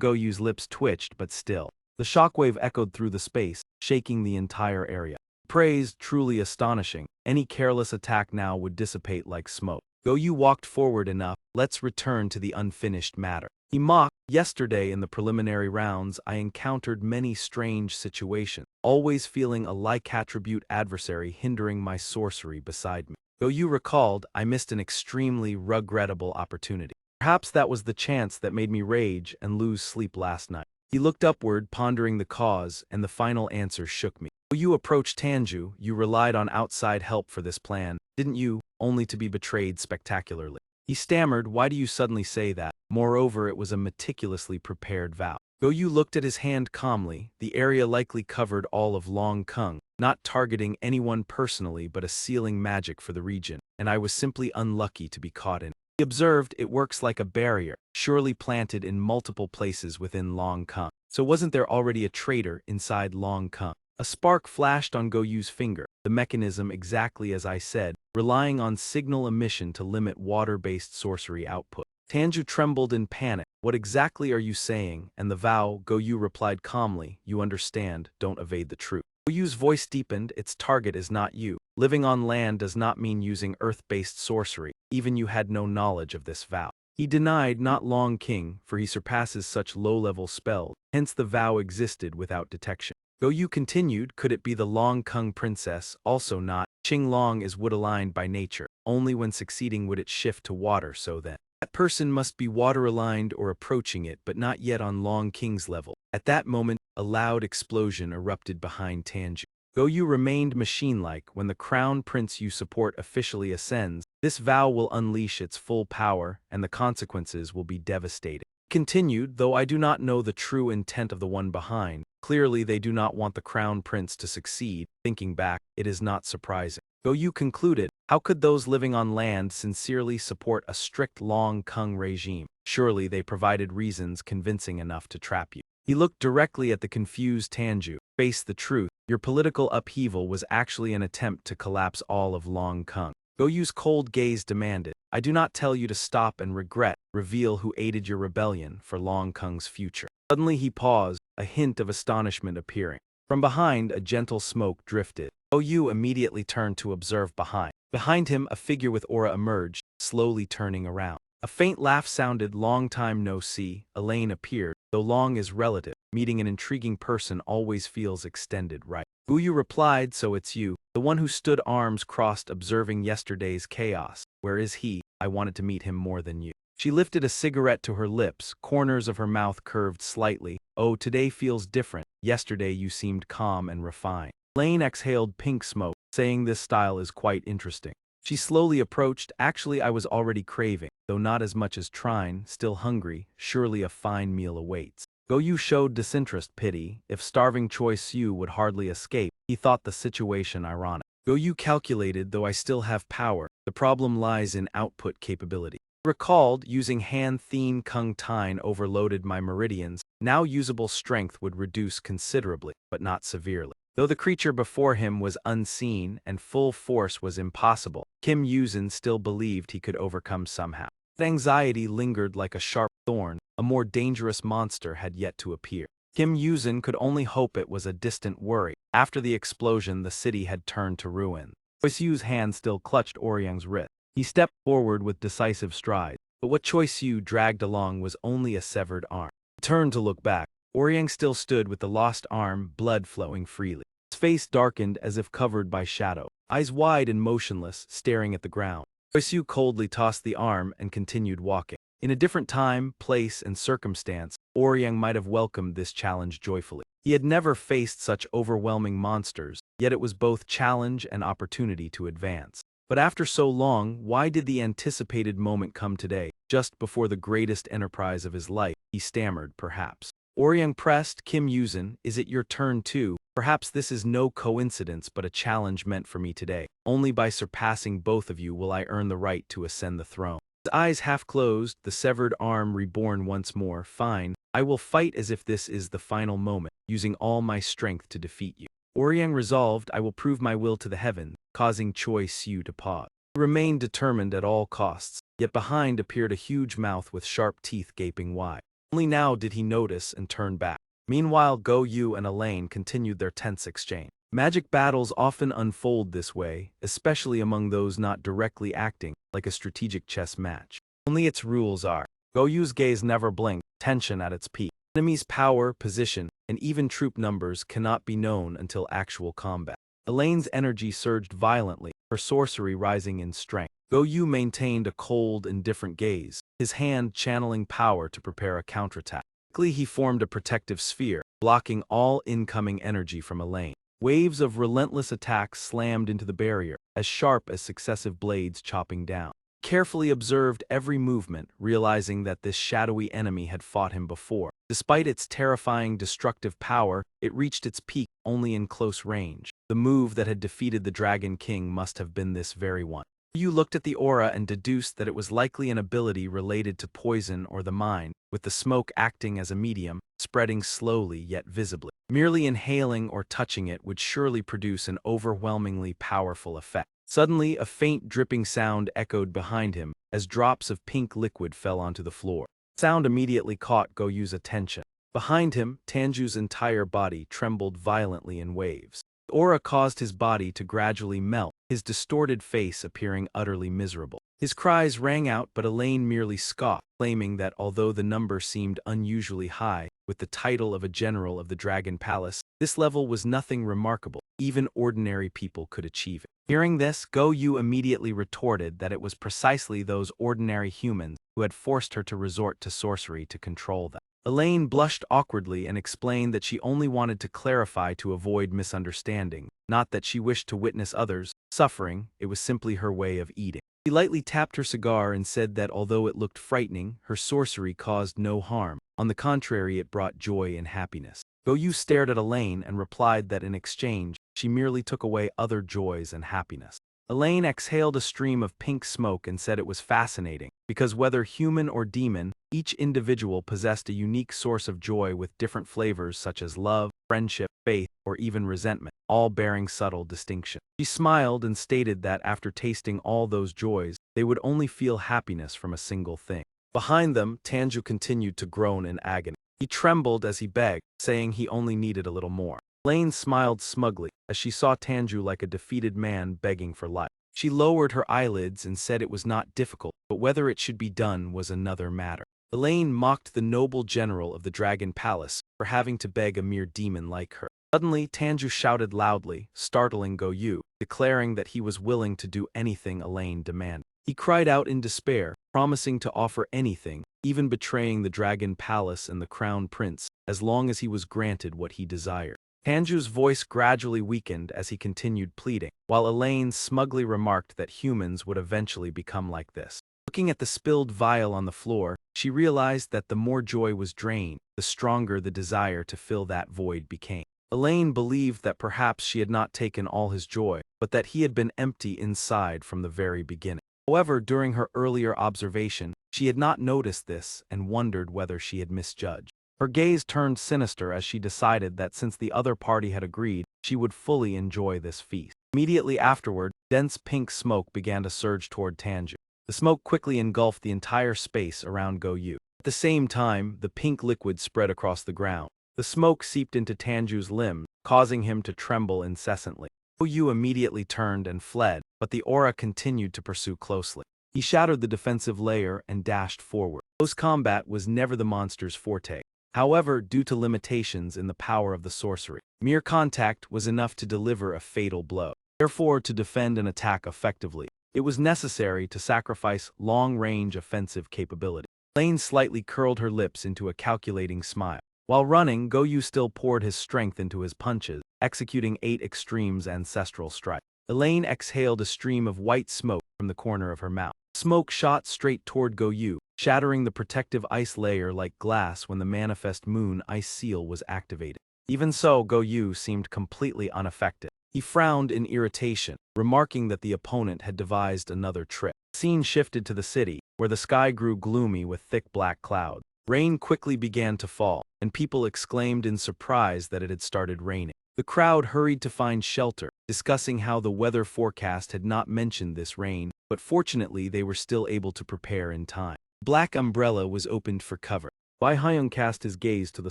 Goyu's lips twitched, but still. The shockwave echoed through the space, shaking the entire area. Praise, truly astonishing. Any careless attack now would dissipate like smoke. Goyu walked forward enough. "Let's return to the unfinished matter." He mocked, "Yesterday in the preliminary rounds, I encountered many strange situations, always feeling a like-attribute adversary hindering my sorcery beside me. Goyu recalled, I missed an extremely regrettable opportunity. Perhaps that was the chance that made me rage and lose sleep last night." He looked upward, pondering the cause, and the final answer shook me. "You approached Tanju, you relied on outside help for this plan, didn't you, only to be betrayed spectacularly?" He stammered, "Why do you suddenly say that? Moreover, it was a meticulously prepared vow." Goyu looked at his hand calmly. The area likely covered all of Long Kung, not targeting anyone personally but a sealing magic for the region, and I was simply unlucky to be caught in it. He observed, "It works like a barrier, surely planted in multiple places within Long Kung. So wasn't there already a traitor inside Long Kung?" A spark flashed on Goyu's finger, the mechanism exactly as I said, relying on signal emission to limit water-based sorcery output. Tanju trembled in panic. "What exactly are you saying?" "And the vow," Goyu replied calmly, "you understand, don't evade the truth." Goyu's voice deepened, "Its target is not you. Living on land does not mean using earth-based sorcery. Even you had no knowledge of this vow." He denied, "Not Long King, for he surpasses such low-level spells, hence the vow existed without detection." Goyu continued, "Could it be the Long Kung princess? Also not. Qing Long is wood-aligned by nature. Only when succeeding would it shift to water, so then that person must be water-aligned or approaching it, but not yet on Long King's level." At that moment, a loud explosion erupted behind Tanju. Goyu remained machine-like. "When the crown prince you support officially ascends, this vow will unleash its full power, and the consequences will be devastating." Continued, "Though I do not know the true intent of the one behind, Clearly, they do not want the crown prince to succeed. Thinking back, it is not surprising. Goyu concluded, how could those living on land sincerely support a strict Long Kung regime? Surely they provided reasons convincing enough to trap you. He looked directly at the confused Tanju. Face the truth, your political upheaval was actually an attempt to collapse all of Long Kung. Goyu's cold gaze demanded, I do not tell you to stop and regret, reveal who aided your rebellion for Long Kung's future. Suddenly he paused, a hint of astonishment appearing. From behind, a gentle smoke drifted. Goyu immediately turned to observe behind. Behind him, a figure with aura emerged, slowly turning around. A faint laugh sounded, long time no see. Elaine appeared, though long is relative. Meeting an intriguing person always feels extended, right? Goyu replied, so it's you, the one who stood arms crossed observing yesterday's chaos. Where is he? I wanted to meet him more than you. She lifted a cigarette to her lips, corners of her mouth curved slightly. Oh, today feels different. Yesterday you seemed calm and refined. Elaine exhaled pink smoke, saying this style is quite interesting. She slowly approached, actually I was already craving, though not as much as Trine, still hungry, surely a fine meal awaits. Goyu showed disinterest pity, if starving Choi Siu would hardly escape, he thought the situation ironic. Goyu calculated, though I still have power, the problem lies in output capability. Recalled, using Han Thien Kung Tine overloaded my meridians, now usable strength would reduce considerably, but not severely. Though the creature before him was unseen and full force was impossible, Kim Yuzin still believed he could overcome somehow. But anxiety lingered like a sharp thorn, a more dangerous monster had yet to appear. Kim Yuzin could only hope it was a distant worry. After the explosion, the city had turned to ruin. Choi Siu's hand still clutched Oryang's wrist. He stepped forward with decisive strides, but what Choi Siu dragged along was only a severed arm. He turned to look back. Oryang still stood with the lost arm, blood flowing freely. His face darkened as if covered by shadow, eyes wide and motionless, staring at the ground. Choi Siu coldly tossed the arm and continued walking. In a different time, place, and circumstance, Oryang might have welcomed this challenge joyfully. He had never faced such overwhelming monsters, yet it was both challenge and opportunity to advance. But after so long, why did the anticipated moment come today, just before the greatest enterprise of his life? He stammered, perhaps. Oryang pressed, Kim Yuzin, is it your turn too? Perhaps this is no coincidence but a challenge meant for me today. Only by surpassing both of you will I earn the right to ascend the throne. His eyes half closed, the severed arm reborn once more. Fine, I will fight as if this is the final moment, using all my strength to defeat you. Oryang resolved, I will prove my will to the heavens, causing Choi Siu to pause. He remained determined at all costs, yet behind appeared a huge mouth with sharp teeth gaping wide. Only now did he notice and turn back. Meanwhile, Goyu and Elaine continued their tense exchange. Magic battles often unfold this way, especially among those not directly acting, like a strategic chess match. Only its rules are. Goyu's gaze never blinked, tension at its peak. Enemy's power, position, and even troop numbers cannot be known until actual combat. Elaine's energy surged violently, her sorcery rising in strength. Goyu maintained a cold, indifferent gaze, his hand channeling power to prepare a counterattack. Quickly he formed a protective sphere, blocking all incoming energy from Elaine. Waves of relentless attacks slammed into the barrier, as sharp as successive blades chopping down. Carefully observed every movement, realizing that this shadowy enemy had fought him before. Despite its terrifying destructive power, it reached its peak only in close range. The move that had defeated the Dragon King must have been this very one. You looked at the aura and deduced that it was likely an ability related to poison or the mind, with the smoke acting as a medium, spreading slowly yet visibly. Merely inhaling or touching it would surely produce an overwhelmingly powerful effect. Suddenly, a faint dripping sound echoed behind him, as drops of pink liquid fell onto the floor. The sound immediately caught Goyu's attention. Behind him, Tanju's entire body trembled violently in waves. The aura caused his body to gradually melt, his distorted face appearing utterly miserable. His cries rang out, but Elaine merely scoffed, claiming that although the number seemed unusually high, with the title of a general of the Dragon Palace, this level was nothing remarkable. Even ordinary people could achieve it. Hearing this, Goyu immediately retorted that it was precisely those ordinary humans who had forced her to resort to sorcery to control them. Elaine blushed awkwardly and explained that she only wanted to clarify to avoid misunderstanding, not that she wished to witness others suffering, it was simply her way of eating. She lightly tapped her cigar and said that although it looked frightening, her sorcery caused no harm. On the contrary, it brought joy and happiness. Goyu stared at Elaine and replied that in exchange, she merely took away other joys and happiness. Elaine exhaled a stream of pink smoke and said it was fascinating, because whether human or demon, each individual possessed a unique source of joy with different flavors such as love, friendship, faith, or even resentment, all bearing subtle distinction. She smiled and stated that after tasting all those joys, they would only feel happiness from a single thing. Behind them, Tanju continued to groan in agony. He trembled as he begged, saying he only needed a little more. Elaine smiled smugly as she saw Tanju like a defeated man begging for life. She lowered her eyelids and said it was not difficult, but whether it should be done was another matter. Elaine mocked the noble general of the Dragon Palace for having to beg a mere demon like her. Suddenly, Tanju shouted loudly, startling Goyu, declaring that he was willing to do anything Elaine demanded. He cried out in despair, promising to offer anything, even betraying the Dragon Palace and the Crown Prince, as long as he was granted what he desired. Tanju's voice gradually weakened as he continued pleading, while Elaine smugly remarked that humans would eventually become like this. Looking at the spilled vial on the floor, she realized that the more joy was drained, the stronger the desire to fill that void became. Elaine believed that perhaps she had not taken all his joy, but that he had been empty inside from the very beginning. However, during her earlier observation, she had not noticed this and wondered whether she had misjudged. Her gaze turned sinister as she decided that since the other party had agreed, she would fully enjoy this feast. Immediately afterward, dense pink smoke began to surge toward Tanju. The smoke quickly engulfed the entire space around Goyu. At the same time, the pink liquid spread across the ground. The smoke seeped into Tanju's limbs, causing him to tremble incessantly. Goyu immediately turned and fled, but the aura continued to pursue closely. He shattered the defensive layer and dashed forward. Close combat was never the monster's forte. However, due to limitations in the power of the sorcery, mere contact was enough to deliver a fatal blow. Therefore, to defend an attack effectively, it was necessary to sacrifice long-range offensive capability. Elaine slightly curled her lips into a calculating smile. While running, Goyu still poured his strength into his punches, executing 8 extremes ancestral strikes. Elaine exhaled a stream of white smoke from the corner of her mouth. Smoke shot straight toward Goyu, shattering the protective ice layer like glass when the Manifest Moon ice seal was activated. Even so, Goyu seemed completely unaffected. He frowned in irritation, remarking that the opponent had devised another trick. The scene shifted to the city, where the sky grew gloomy with thick black clouds. Rain quickly began to fall, and people exclaimed in surprise that it had started raining. The crowd hurried to find shelter, discussing how the weather forecast had not mentioned this rain, but fortunately they were still able to prepare in time. Black umbrella was opened for cover. Bai Hyung cast his gaze to the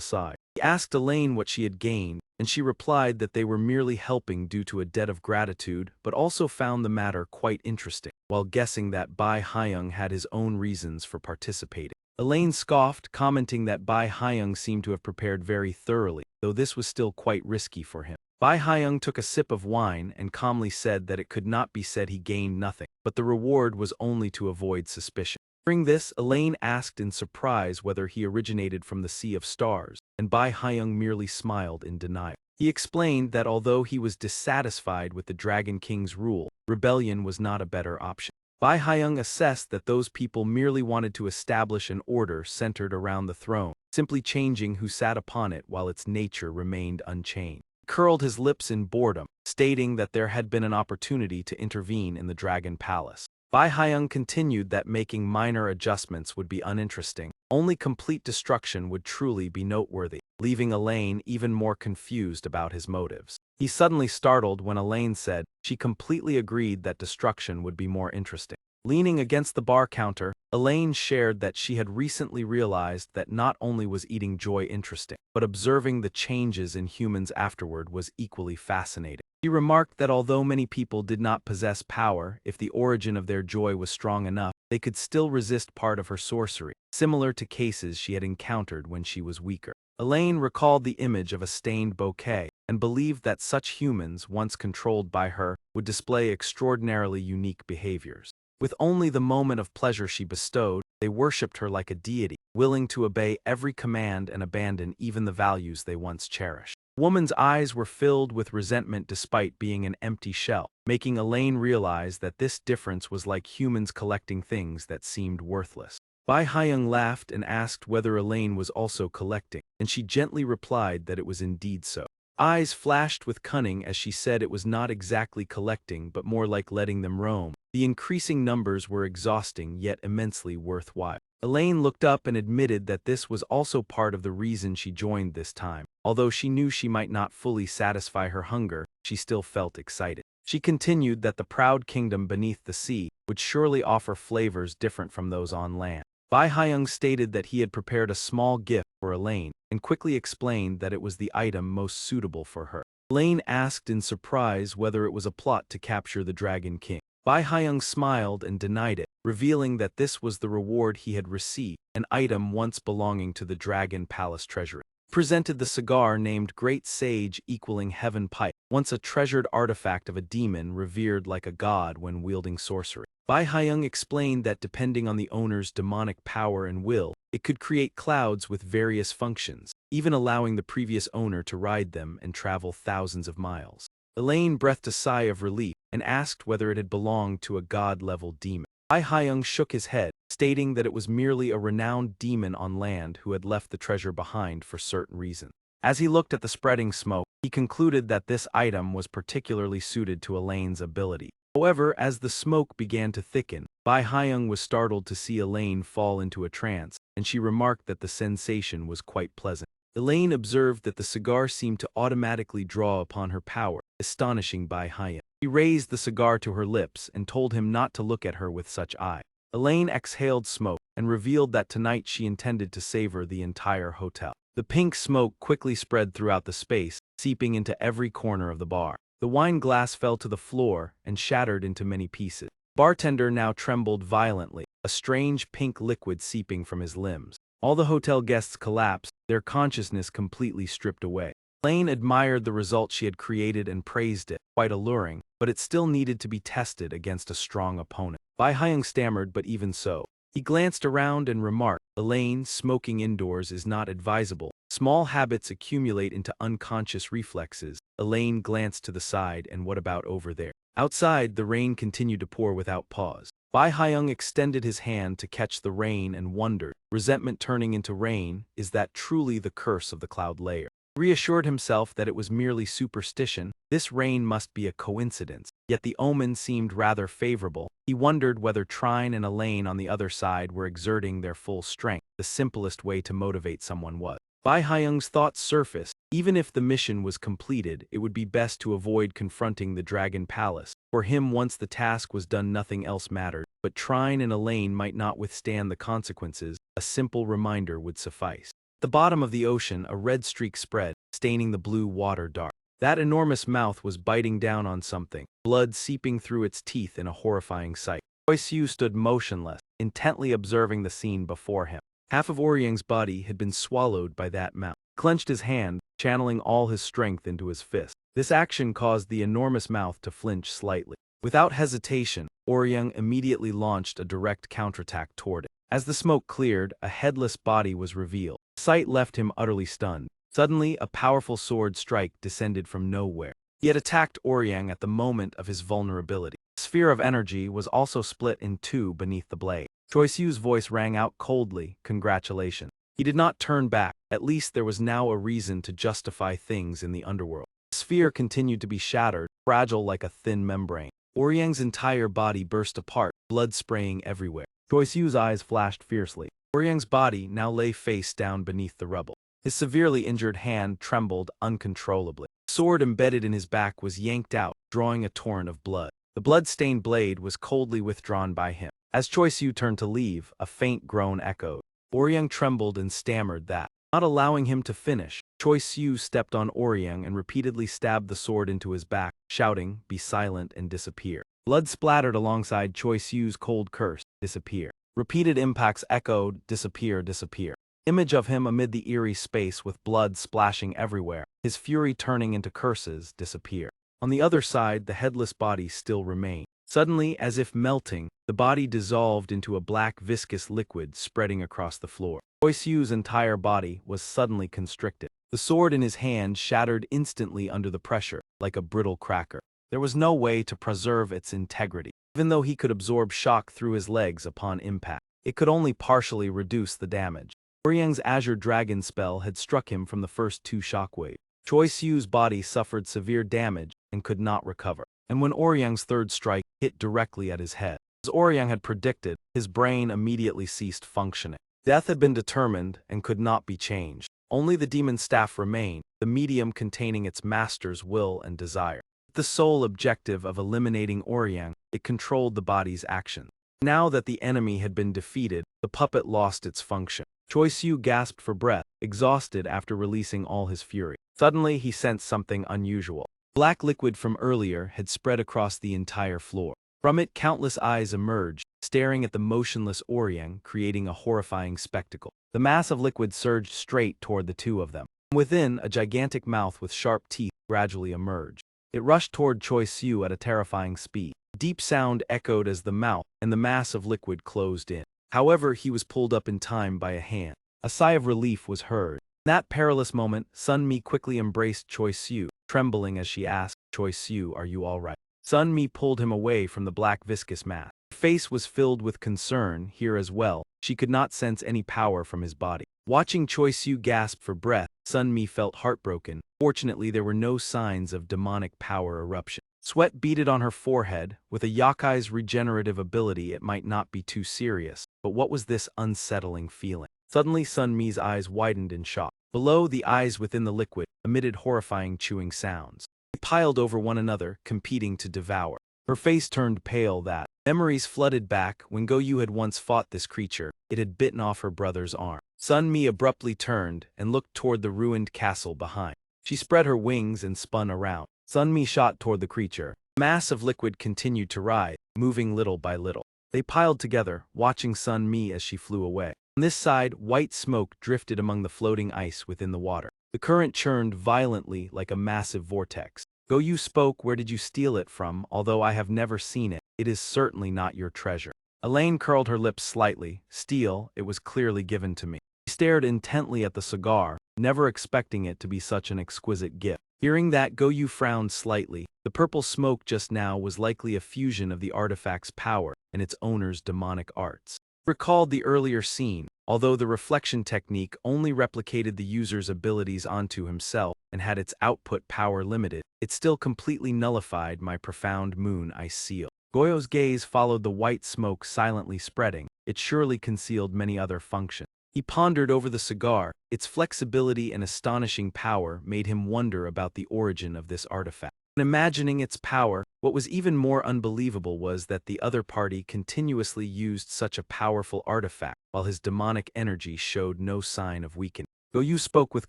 side. He asked Elaine what she had gained, and she replied that they were merely helping due to a debt of gratitude, but also found the matter quite interesting, while guessing that Bai Hyung had his own reasons for participating. Elaine scoffed, commenting that Bai Hyung seemed to have prepared very thoroughly, though this was still quite risky for him. Bai Hyung took a sip of wine and calmly said that it could not be said he gained nothing, but the reward was only to avoid suspicion. During this, Elaine asked in surprise whether he originated from the Sea of Stars, and Bai Hyung merely smiled in denial. He explained that although he was dissatisfied with the Dragon King's rule, rebellion was not a better option. Bai Hyung assessed that those people merely wanted to establish an order centered around the throne, simply changing who sat upon it while its nature remained unchanged. He curled his lips in boredom, stating that there had been an opportunity to intervene in the Dragon Palace. Bai Hyung continued that making minor adjustments would be uninteresting. Only complete destruction would truly be noteworthy, leaving Elaine even more confused about his motives. He suddenly startled when Elaine said she completely agreed that destruction would be more interesting. Leaning against the bar counter, Elaine shared that she had recently realized that not only was eating joy interesting, but observing the changes in humans afterward was equally fascinating. She remarked that although many people did not possess power, if the origin of their joy was strong enough, they could still resist part of her sorcery, similar to cases she had encountered when she was weaker. Elaine recalled the image of a stained bouquet, and believed that such humans, once controlled by her, would display extraordinarily unique behaviors. With only the moment of pleasure she bestowed, they worshipped her like a deity, willing to obey every command and abandon even the values they once cherished. The woman's eyes were filled with resentment despite being an empty shell, making Elaine realize that this difference was like humans collecting things that seemed worthless. Bai Haiyang laughed and asked whether Elaine was also collecting, and she gently replied that it was indeed so. Eyes flashed with cunning as she said it was not exactly collecting but more like letting them roam. The increasing numbers were exhausting yet immensely worthwhile. Elaine looked up and admitted that this was also part of the reason she joined this time. Although she knew she might not fully satisfy her hunger, she still felt excited. She continued that the proud kingdom beneath the sea would surely offer flavors different from those on land. Bai Haiyang stated that he had prepared a small gift for Elaine, and quickly explained that it was the item most suitable for her. Elaine asked in surprise whether it was a plot to capture the Dragon King. Bai Haiyang smiled and denied it, revealing that this was the reward he had received, an item once belonging to the Dragon Palace treasury. Presented the cigar named Great Sage equaling Heaven Pipe, once a treasured artifact of a demon revered like a god when wielding sorcery. Bai Haiyang explained that depending on the owner's demonic power and will, it could create clouds with various functions, even allowing the previous owner to ride them and travel thousands of miles. Elaine breathed a sigh of relief and asked whether it had belonged to a god-level demon. Bai Haiyang shook his head, stating that it was merely a renowned demon on land who had left the treasure behind for certain reasons. As he looked at the spreading smoke, he concluded that this item was particularly suited to Elaine's ability. However, as the smoke began to thicken, Bai Haiyang was startled to see Elaine fall into a trance, and she remarked that the sensation was quite pleasant. Elaine observed that the cigar seemed to automatically draw upon her power, astonishing Bai Haiyang. She raised the cigar to her lips and told him not to look at her with such eye. Elaine exhaled smoke and revealed that tonight she intended to savor the entire hotel. The pink smoke quickly spread throughout the space, seeping into every corner of the bar. The wine glass fell to the floor and shattered into many pieces. The bartender now trembled violently, a strange pink liquid seeping from his limbs. All the hotel guests collapsed, their consciousness completely stripped away. Elaine admired the result she had created and praised it, quite alluring, but it still needed to be tested against a strong opponent. Bai Haiyang stammered, but even so. He glanced around and remarked, Elaine, smoking indoors is not advisable. Small habits accumulate into unconscious reflexes. Elaine glanced to the side, and what about over there? Outside, the rain continued to pour without pause. Bai Haiyang extended his hand to catch the rain and wondered, resentment turning into rain, is that truly the curse of the cloud layer? He reassured himself that it was merely superstition. This rain must be a coincidence, yet the omen seemed rather favorable. He wondered whether Trine and Elaine on the other side were exerting their full strength. The simplest way to motivate someone was. Bai Haiyang's thoughts surfaced. Even if the mission was completed, it would be best to avoid confronting the Dragon Palace. For him, once the task was done, nothing else mattered. But Trine and Elaine might not withstand the consequences. A simple reminder would suffice. At the bottom of the ocean, a red streak spread, staining the blue water dark. That enormous mouth was biting down on something, blood seeping through its teeth in a horrifying sight. Choi Siu stood motionless, intently observing the scene before him. Half of Oryang's body had been swallowed by that mouth. He clenched his hand, channeling all his strength into his fist. This action caused the enormous mouth to flinch slightly. Without hesitation, Oryang immediately launched a direct counterattack toward it. As the smoke cleared, a headless body was revealed. The sight left him utterly stunned. Suddenly, a powerful sword strike descended from nowhere. He had attacked Oryang at the moment of his vulnerability. The sphere of energy was also split in two beneath the blade. Choi Siu's voice rang out coldly, "Congratulations." He did not turn back. At least there was now a reason to justify things in the underworld. The sphere continued to be shattered, fragile like a thin membrane. Oryang's entire body burst apart, blood spraying everywhere. Choi Siu's eyes flashed fiercely. Oryang's body now lay face down beneath the rubble. His severely injured hand trembled uncontrollably. The sword embedded in his back was yanked out, drawing a torrent of blood. The blood-stained blade was coldly withdrawn by him. As Choi Siu turned to leave, a faint groan echoed. Oryang trembled and stammered that, not allowing him to finish. Choi Siu stepped on Oryang and repeatedly stabbed the sword into his back, shouting, "Be silent and disappear." Blood splattered alongside Choi Siu's cold curse, "Disappear." Repeated impacts echoed, "Disappear, disappear." Image of him amid the eerie space with blood splashing everywhere, his fury turning into curses, "Disappear." On the other side, the headless body still remained. Suddenly, as if melting, the body dissolved into a black viscous liquid spreading across the floor. Choi Siu's entire body was suddenly constricted. The sword in his hand shattered instantly under the pressure, like a brittle cracker. There was no way to preserve its integrity, even though he could absorb shock through his legs upon impact. it could only partially reduce the damage. Oryang's Azure Dragon spell had struck him from the first 2 shockwaves. Choi Siu's body suffered severe damage and could not recover. And when Oryang's 3rd strike hit directly at his head, as Oryang had predicted, his brain immediately ceased functioning. Death had been determined and could not be changed. Only the demon staff remained, the medium containing its master's will and desire. With the sole objective of eliminating Oryang, it controlled the body's actions. Now that the enemy had been defeated, the puppet lost its function. Choi Siu gasped for breath, exhausted after releasing all his fury. Suddenly, he sensed something unusual. Black liquid from earlier had spread across the entire floor. From it, countless eyes emerged, staring at the motionless Oryang, creating a horrifying spectacle. The mass of liquid surged straight toward the 2 of them. From within, a gigantic mouth with sharp teeth gradually emerged. It rushed toward Choi Siu at a terrifying speed. A deep sound echoed as the mouth and the mass of liquid closed in. However, he was pulled up in time by a hand. A sigh of relief was heard. In that perilous moment, Sun Mi quickly embraced Choi Siu, trembling as she asked, "Choi Siu, are you all right?" Sun Mi pulled him away from the black viscous mass. Her face was filled with concern here as well. She could not sense any power from his body. Watching Choi Siu gasp for breath, Sun Mi felt heartbroken. Fortunately, there were no signs of demonic power eruption. Sweat beaded on her forehead. With a yakai's regenerative ability, it might not be too serious. But what was this unsettling feeling? Suddenly, Sun Mi's eyes widened in shock. Below, the eyes within the liquid emitted horrifying chewing sounds. They piled over one another, competing to devour. Her face turned pale. That memories flooded back. When Goyu had once fought this creature, it had bitten off her brother's arm. Sun Mi abruptly turned and looked toward the ruined castle behind. She spread her wings and spun around. Sun Mi shot toward the creature. The mass of liquid continued to rise, moving little by little. They piled together, watching Sun Mi as she flew away. On this side, white smoke drifted among the floating ice within the water. The current churned violently like a massive vortex. Goyu spoke. "Where did you steal it from? Although I have never seen it, it is certainly not your treasure." Elaine curled her lips slightly. "Steal, it was clearly given to me." She stared intently at the cigar, never expecting it to be such an exquisite gift. Hearing that, Goyu frowned slightly. The purple smoke just now was likely a fusion of the artifact's power and its owner's demonic arts. He recalled the earlier scene. Although the reflection technique only replicated the user's abilities onto himself and had its output power limited, it still completely nullified my profound moon ice seal. Goyo's gaze followed the white smoke silently spreading. It surely concealed many other functions. He pondered over the cigar. Its flexibility and astonishing power made him wonder about the origin of this artifact. And imagining its power, what was even more unbelievable was that the other party continuously used such a powerful artifact, while his demonic energy showed no sign of weakening. Goyu spoke with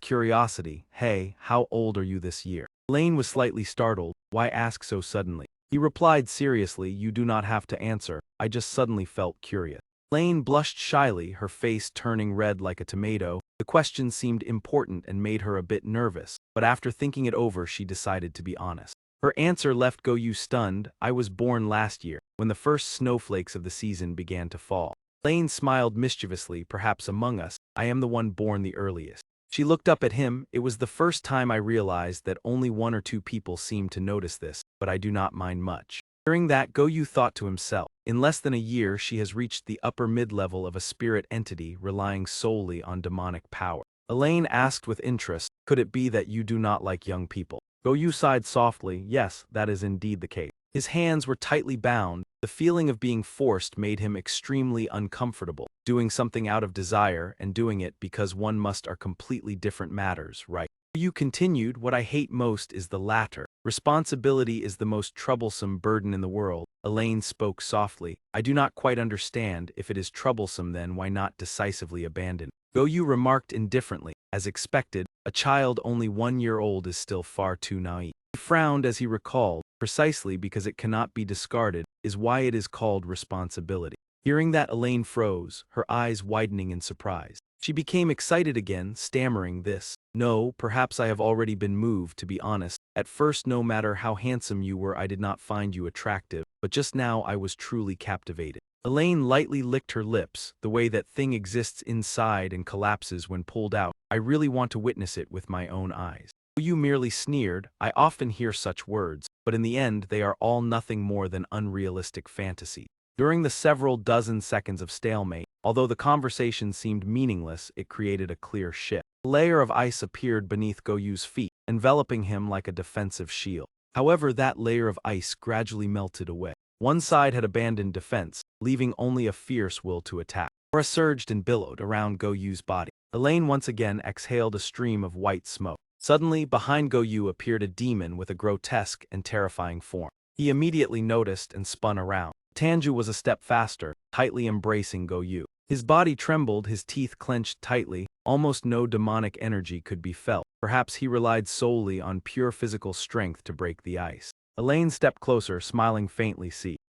curiosity. "Hey, how old are you this year?" Elaine was slightly startled. "Why ask so suddenly?" He replied seriously, "You do not have to answer. I just suddenly felt curious." Elaine blushed shyly, her face turning red like a tomato. The question seemed important and made her a bit nervous, but after thinking it over, she decided to be honest. Her answer left Goyu stunned. "I was born last year, when the first snowflakes of the season began to fall." Elaine smiled mischievously. "Perhaps among us, I am the one born the earliest." She looked up at him. "It was the first time I realized that only 1 or 2 people seemed to notice this, but I do not mind much." Hearing that, Goyu thought to himself, in less than a year she has reached the upper mid-level of a spirit entity relying solely on demonic power. Elaine asked with interest, "Could it be that you do not like young people?" Goyu sighed softly. "Yes, that is indeed the case." His hands were tightly bound. The feeling of being forced made him extremely uncomfortable. Doing something out of desire and doing it because one must are completely different matters, right? Goyu continued, "What I hate most is the latter. Responsibility is the most troublesome burden in the world." Elaine spoke softly. "I do not quite understand. If it is troublesome, then why not decisively abandon it?" Goyu remarked indifferently. As expected, a child only 1 year old is still far too naive. He frowned as he recalled, "Precisely because it cannot be discarded is why it is called responsibility." Hearing that, Elaine froze, her eyes widening in surprise. She became excited again, stammering this. "No, perhaps I have already been moved, to be honest. At first, no matter how handsome you were, I did not find you attractive, but just now I was truly captivated." Elaine lightly licked her lips, the way that thing exists inside and collapses when pulled out. "I really want to witness it with my own eyes." You merely sneered. "I often hear such words, but in the end they are all nothing more than unrealistic fantasy." During the several dozen seconds of stalemate, Although the conversation seemed meaningless, it created a clear shift. A layer of ice appeared beneath Goyu's feet, enveloping him like a defensive shield. However, that layer of ice gradually melted away. One side had abandoned defense, leaving only a fierce will to attack. Aura surged and billowed around Goyu's body. Elaine once again exhaled a stream of white smoke. Suddenly, behind Goyu appeared a demon with a grotesque and terrifying form. He immediately noticed and spun around. Tanju was a step faster, tightly embracing Goyu. His body trembled, his teeth clenched tightly, almost no demonic energy could be felt. Perhaps he relied solely on pure physical strength to break the ice. Elaine stepped closer, smiling faintly.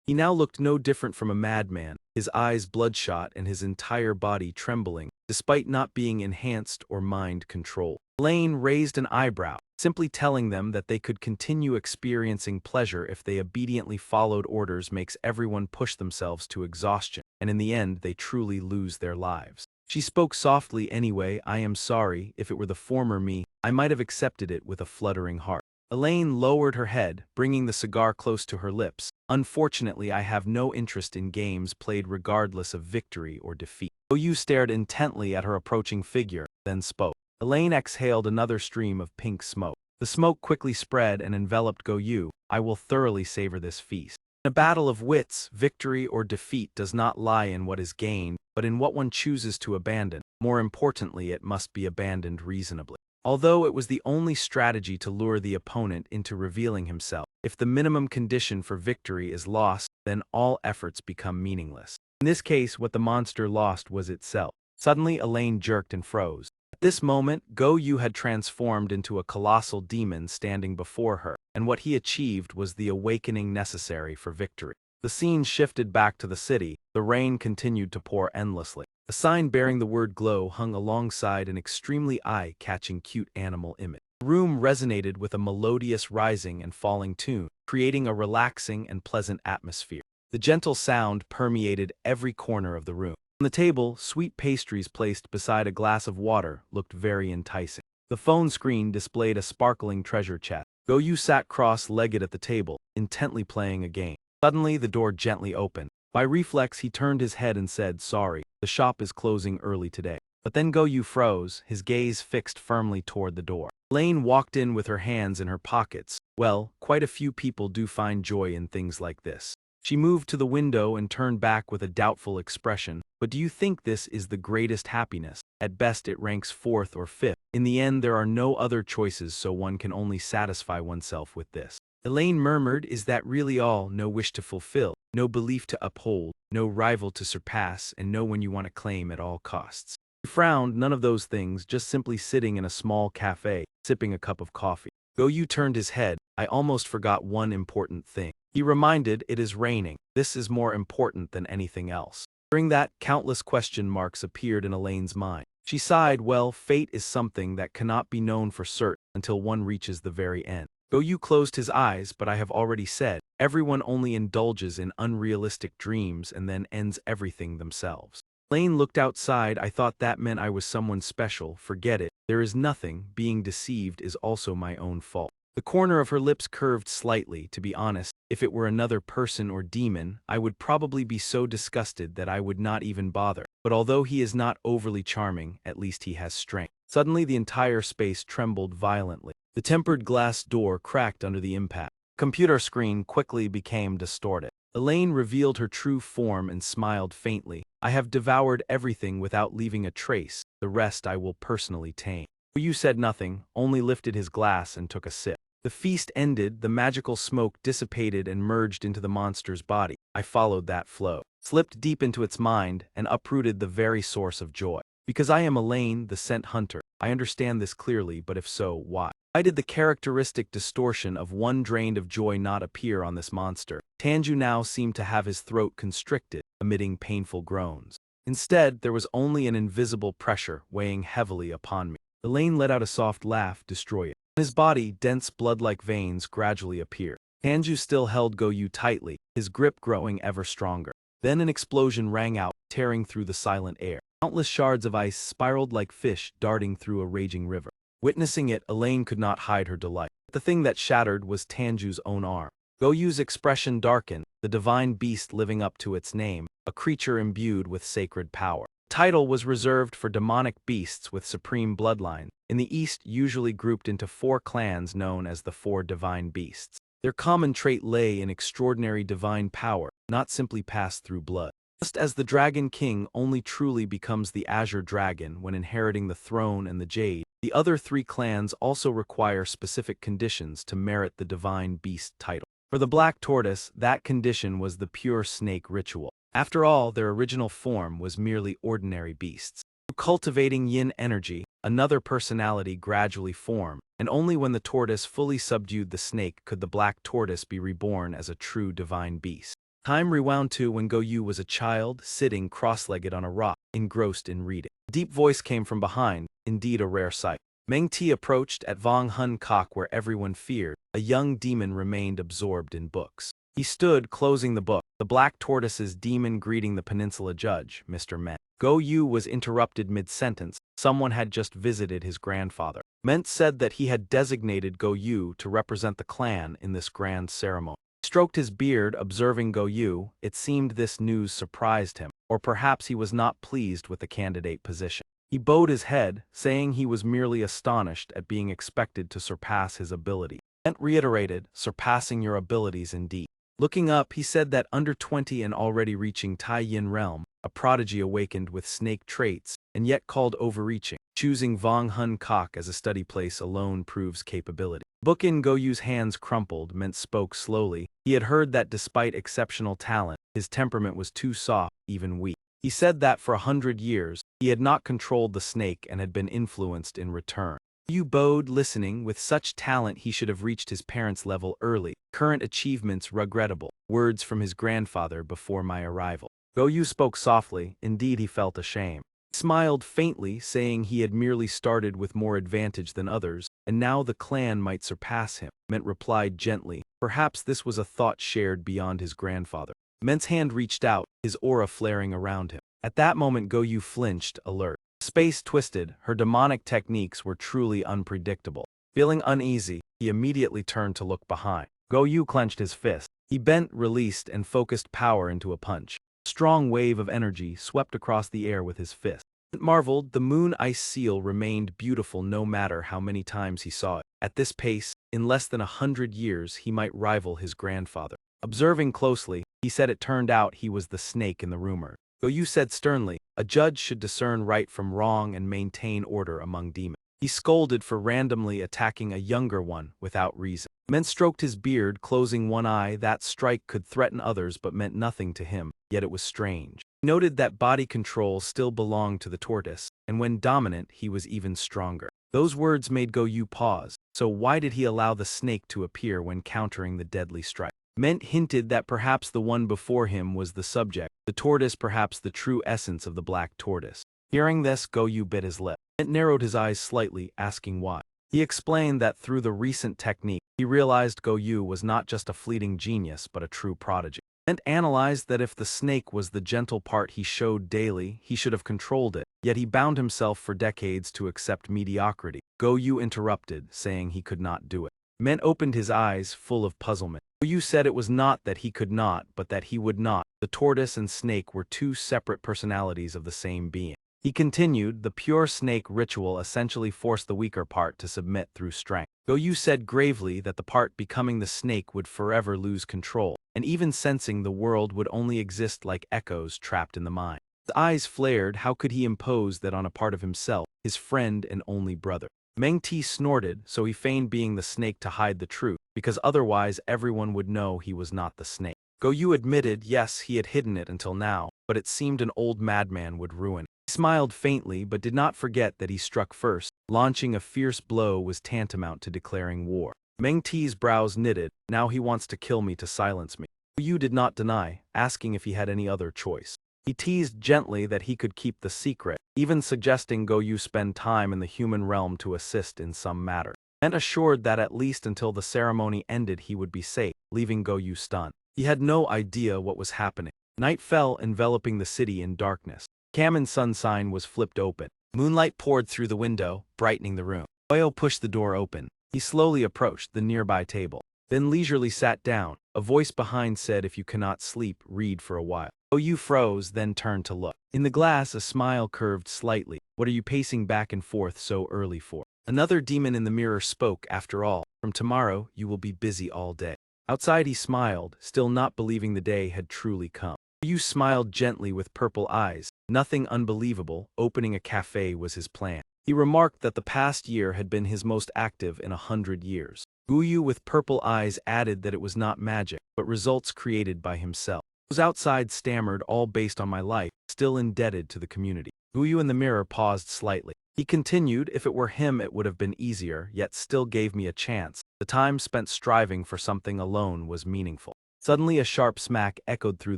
He now looked no different from a madman, his eyes bloodshot and his entire body trembling, despite not being enhanced or mind-controlled. Elaine raised an eyebrow, simply telling them that they could continue experiencing pleasure if they obediently followed orders makes everyone push themselves to exhaustion, and in the end they truly lose their lives. She spoke softly anyway. I am sorry, if it were the former me, I might have accepted it with a fluttering heart. Elaine lowered her head, bringing the cigar close to her lips. Unfortunately, I have no interest in games played regardless of victory or defeat. Goyu stared intently at her approaching figure, then spoke. Elaine exhaled another stream of pink smoke. The smoke quickly spread and enveloped Goyu. I will thoroughly savor this feast. In a battle of wits, victory or defeat does not lie in what is gained, but in what one chooses to abandon. More importantly, it must be abandoned reasonably. Although it was the only strategy to lure the opponent into revealing himself, if the minimum condition for victory is lost, then all efforts become meaningless. In this case, what the monster lost was itself. Suddenly, Elaine jerked and froze. At this moment, Goyu had transformed into a colossal demon standing before her, and what he achieved was the awakening necessary for victory. The scene shifted back to the city. The rain continued to pour endlessly. A sign bearing the word glow hung alongside an extremely eye-catching cute animal image. The room resonated with a melodious rising and falling tune, creating a relaxing and pleasant atmosphere. The gentle sound permeated every corner of the room. On the table, sweet pastries placed beside a glass of water looked very enticing. The phone screen displayed a sparkling treasure chest. Goyu sat cross-legged at the table, intently playing a game. Suddenly, the door gently opened. By reflex, he turned his head and said, "Sorry, the shop is closing early today." But then Goyu froze, his gaze fixed firmly toward the door. Elaine walked in with her hands in her pockets. Well, quite a few people do find joy in things like this. She moved to the window and turned back with a doubtful expression. But do you think this is the greatest happiness? At best it ranks 4th or 5th. In the end there are no other choices, so one can only satisfy oneself with this. Elaine murmured, "Is that really all? No wish to fulfill, no belief to uphold, no rival to surpass, and no one you want to claim at all costs." He frowned, none of those things, just simply sitting in a small cafe, sipping a cup of coffee. Goyu turned his head. "I almost forgot one important thing." He reminded, "It is raining. This is more important than anything else." During that, countless question marks appeared in Elaine's mind. She sighed, well, fate is something that cannot be known for certain until one reaches the very end. Goyu closed his eyes, but I have already said, everyone only indulges in unrealistic dreams and then ends everything themselves. Elaine looked outside. "I thought that meant I was someone special. Forget it. There is nothing. Being deceived is also my own fault." The corner of her lips curved slightly. To be honest, if it were another person or demon, I would probably be so disgusted that I would not even bother. But although he is not overly charming, at least he has strength. Suddenly the entire space trembled violently. The tempered glass door cracked under the impact. The computer screen quickly became distorted. Elaine revealed her true form and smiled faintly. "I have devoured everything without leaving a trace. The rest I will personally tame." Goyu said nothing, only lifted his glass and took a sip. The feast ended, the magical smoke dissipated and merged into the monster's body. I followed that flow, slipped deep into its mind, and uprooted the very source of joy. Because I am Elaine, the scent hunter. I understand this clearly, but if so, why? Why did the characteristic distortion of one drained of joy not appear on this monster? Tanju now seemed to have his throat constricted, emitting painful groans. Instead, there was only an invisible pressure weighing heavily upon me. Elaine let out a soft laugh. "Destroy it." On his body, dense blood-like veins gradually appeared. Tanju still held Goyu tightly, his grip growing ever stronger. Then an explosion rang out, tearing through the silent air. Countless shards of ice spiraled like fish darting through a raging river. Witnessing it, Elaine could not hide her delight. The thing that shattered was Tanju's own arm. Goyu's expression darkened, the divine beast living up to its name, a creature imbued with sacred power. The title was reserved for demonic beasts with supreme bloodline, in the East usually grouped into 4 clans known as the 4 divine beasts. Their common trait lay in extraordinary divine power, not simply passed through blood. Just as the Dragon King only truly becomes the Azure Dragon when inheriting the throne and the jade, the other 3 clans also require specific conditions to merit the divine beast title. For the Black Tortoise, that condition was the pure snake ritual. After all, their original form was merely ordinary beasts. Through cultivating yin energy, another personality gradually formed, and only when the tortoise fully subdued the snake could the Black Tortoise be reborn as a true divine beast. Time rewound to when Goyu was a child, sitting cross-legged on a rock, engrossed in reading. A deep voice came from behind, indeed a rare sight. Meng Ti approached at Vong Hun Kok where everyone feared. A young demon remained absorbed in books. He stood, closing the book, the Black Tortoise's demon greeting the peninsula judge, Mr. Men. Goyu was interrupted mid-sentence. Someone had just visited his grandfather. Ment said that he had designated Goyu to represent the clan in this grand ceremony. He stroked his beard, observing Goyu. It seemed this news surprised him, or perhaps he was not pleased with the candidate position. He bowed his head, saying he was merely astonished at being expected to surpass his ability. Ment reiterated, surpassing your abilities indeed. Looking up, he said that under 20 and already reaching Tai Yin realm, a prodigy awakened with snake traits, and yet called overreaching. Choosing Vong Hun Kok as a study place alone proves capability. Book in Goyu's hands crumpled, Ment spoke slowly. He had heard that despite exceptional talent, his temperament was too soft, even weak. He said that for 100 years, he had not controlled the snake and had been influenced in return. Goyu bowed, listening. With such talent he should have reached his parents' level early. Current achievements regrettable. Words from his grandfather before my arrival. Goyu spoke softly. Indeed, he felt ashamed. He smiled faintly, saying he had merely started with more advantage than others, and now the clan might surpass him. Ment replied gently. Perhaps this was a thought shared beyond his grandfather. Ment's hand reached out, his aura flaring around him. At that moment Goyu flinched, alert. Space twisted, her demonic techniques were truly unpredictable. Feeling uneasy, he immediately turned to look behind. Goyu clenched his fist. He bent, released, and focused power into a punch. A strong wave of energy swept across the air with his fist. Ment marveled, the moon ice seal remained beautiful no matter how many times he saw it. At this pace, in less than 100 years he might rival his grandfather. Observing closely, he said it turned out he was the snake in the rumor. Goyu said sternly, a judge should discern right from wrong and maintain order among demons. He scolded for randomly attacking a younger one without reason. Ment stroked his beard, closing one eye. That strike could threaten others but meant nothing to him, yet it was strange. He noted that body control still belonged to the tortoise, and when dominant he was even stronger. Those words made Goyu pause. So why did he allow the snake to appear when countering the deadly strike? Ment hinted that perhaps the one before him was the subject, the tortoise perhaps the true essence of the Black Tortoise. Hearing this, Goyu bit his lip. Ment narrowed his eyes slightly, asking why. He explained that through the recent technique, he realized Goyu was not just a fleeting genius but a true prodigy. Ment analyzed that if the snake was the gentle part he showed daily, he should have controlled it, yet he bound himself for decades to accept mediocrity. Goyu interrupted, saying he could not do it. Ment opened his eyes, full of puzzlement. Goyu said it was not that he could not, but that he would not. The tortoise and snake were 2 separate personalities of the same being. He continued, the pure snake ritual essentially forced the weaker part to submit through strength. Goyu said gravely that the part becoming the snake would forever lose control, and even sensing the world would only exist like echoes trapped in the mind. His eyes flared. How could he impose that on a part of himself, his friend and only brother? Meng Ti snorted, so he feigned being the snake to hide the truth, because otherwise everyone would know he was not the snake. Goyu admitted, yes, he had hidden it until now, but it seemed an old madman would ruin it. He smiled faintly but did not forget that he struck first. Launching a fierce blow was tantamount to declaring war. Meng Ti's brows knitted. Now he wants to kill me to silence me. Goyu did not deny, asking if he had any other choice. He teased gently that he could keep the secret, even suggesting Goyu spend time in the human realm to assist in some matter. Ment assured that at least until the ceremony ended he would be safe, leaving Goyu stunned. He had no idea what was happening. Night fell, enveloping the city in darkness. Kamen's sun sign was flipped open. Moonlight poured through the window, brightening the room. Oyo pushed the door open. He slowly approached the nearby table. then leisurely sat down. A voice behind said, "If you cannot sleep, read for a while." Goyu froze, then turned to look. In the glass, a smile curved slightly. "What are you pacing back and forth so early for?" Another demon in the mirror spoke. "After all, from tomorrow you will be busy all day." Outside he smiled, still not believing the day had truly come. Goyu smiled gently with purple eyes. Nothing unbelievable, opening a cafe was his plan. He remarked that the past year had been his most active in 100 years. Goyu with purple eyes added that it was not magic, but results created by himself. Those outside stammered, "All based on my life, still indebted to the community." Goyu in the mirror paused slightly. He continued, "If it were him it would have been easier, yet still gave me a chance. The time spent striving for something alone was meaningful." Suddenly a sharp smack echoed through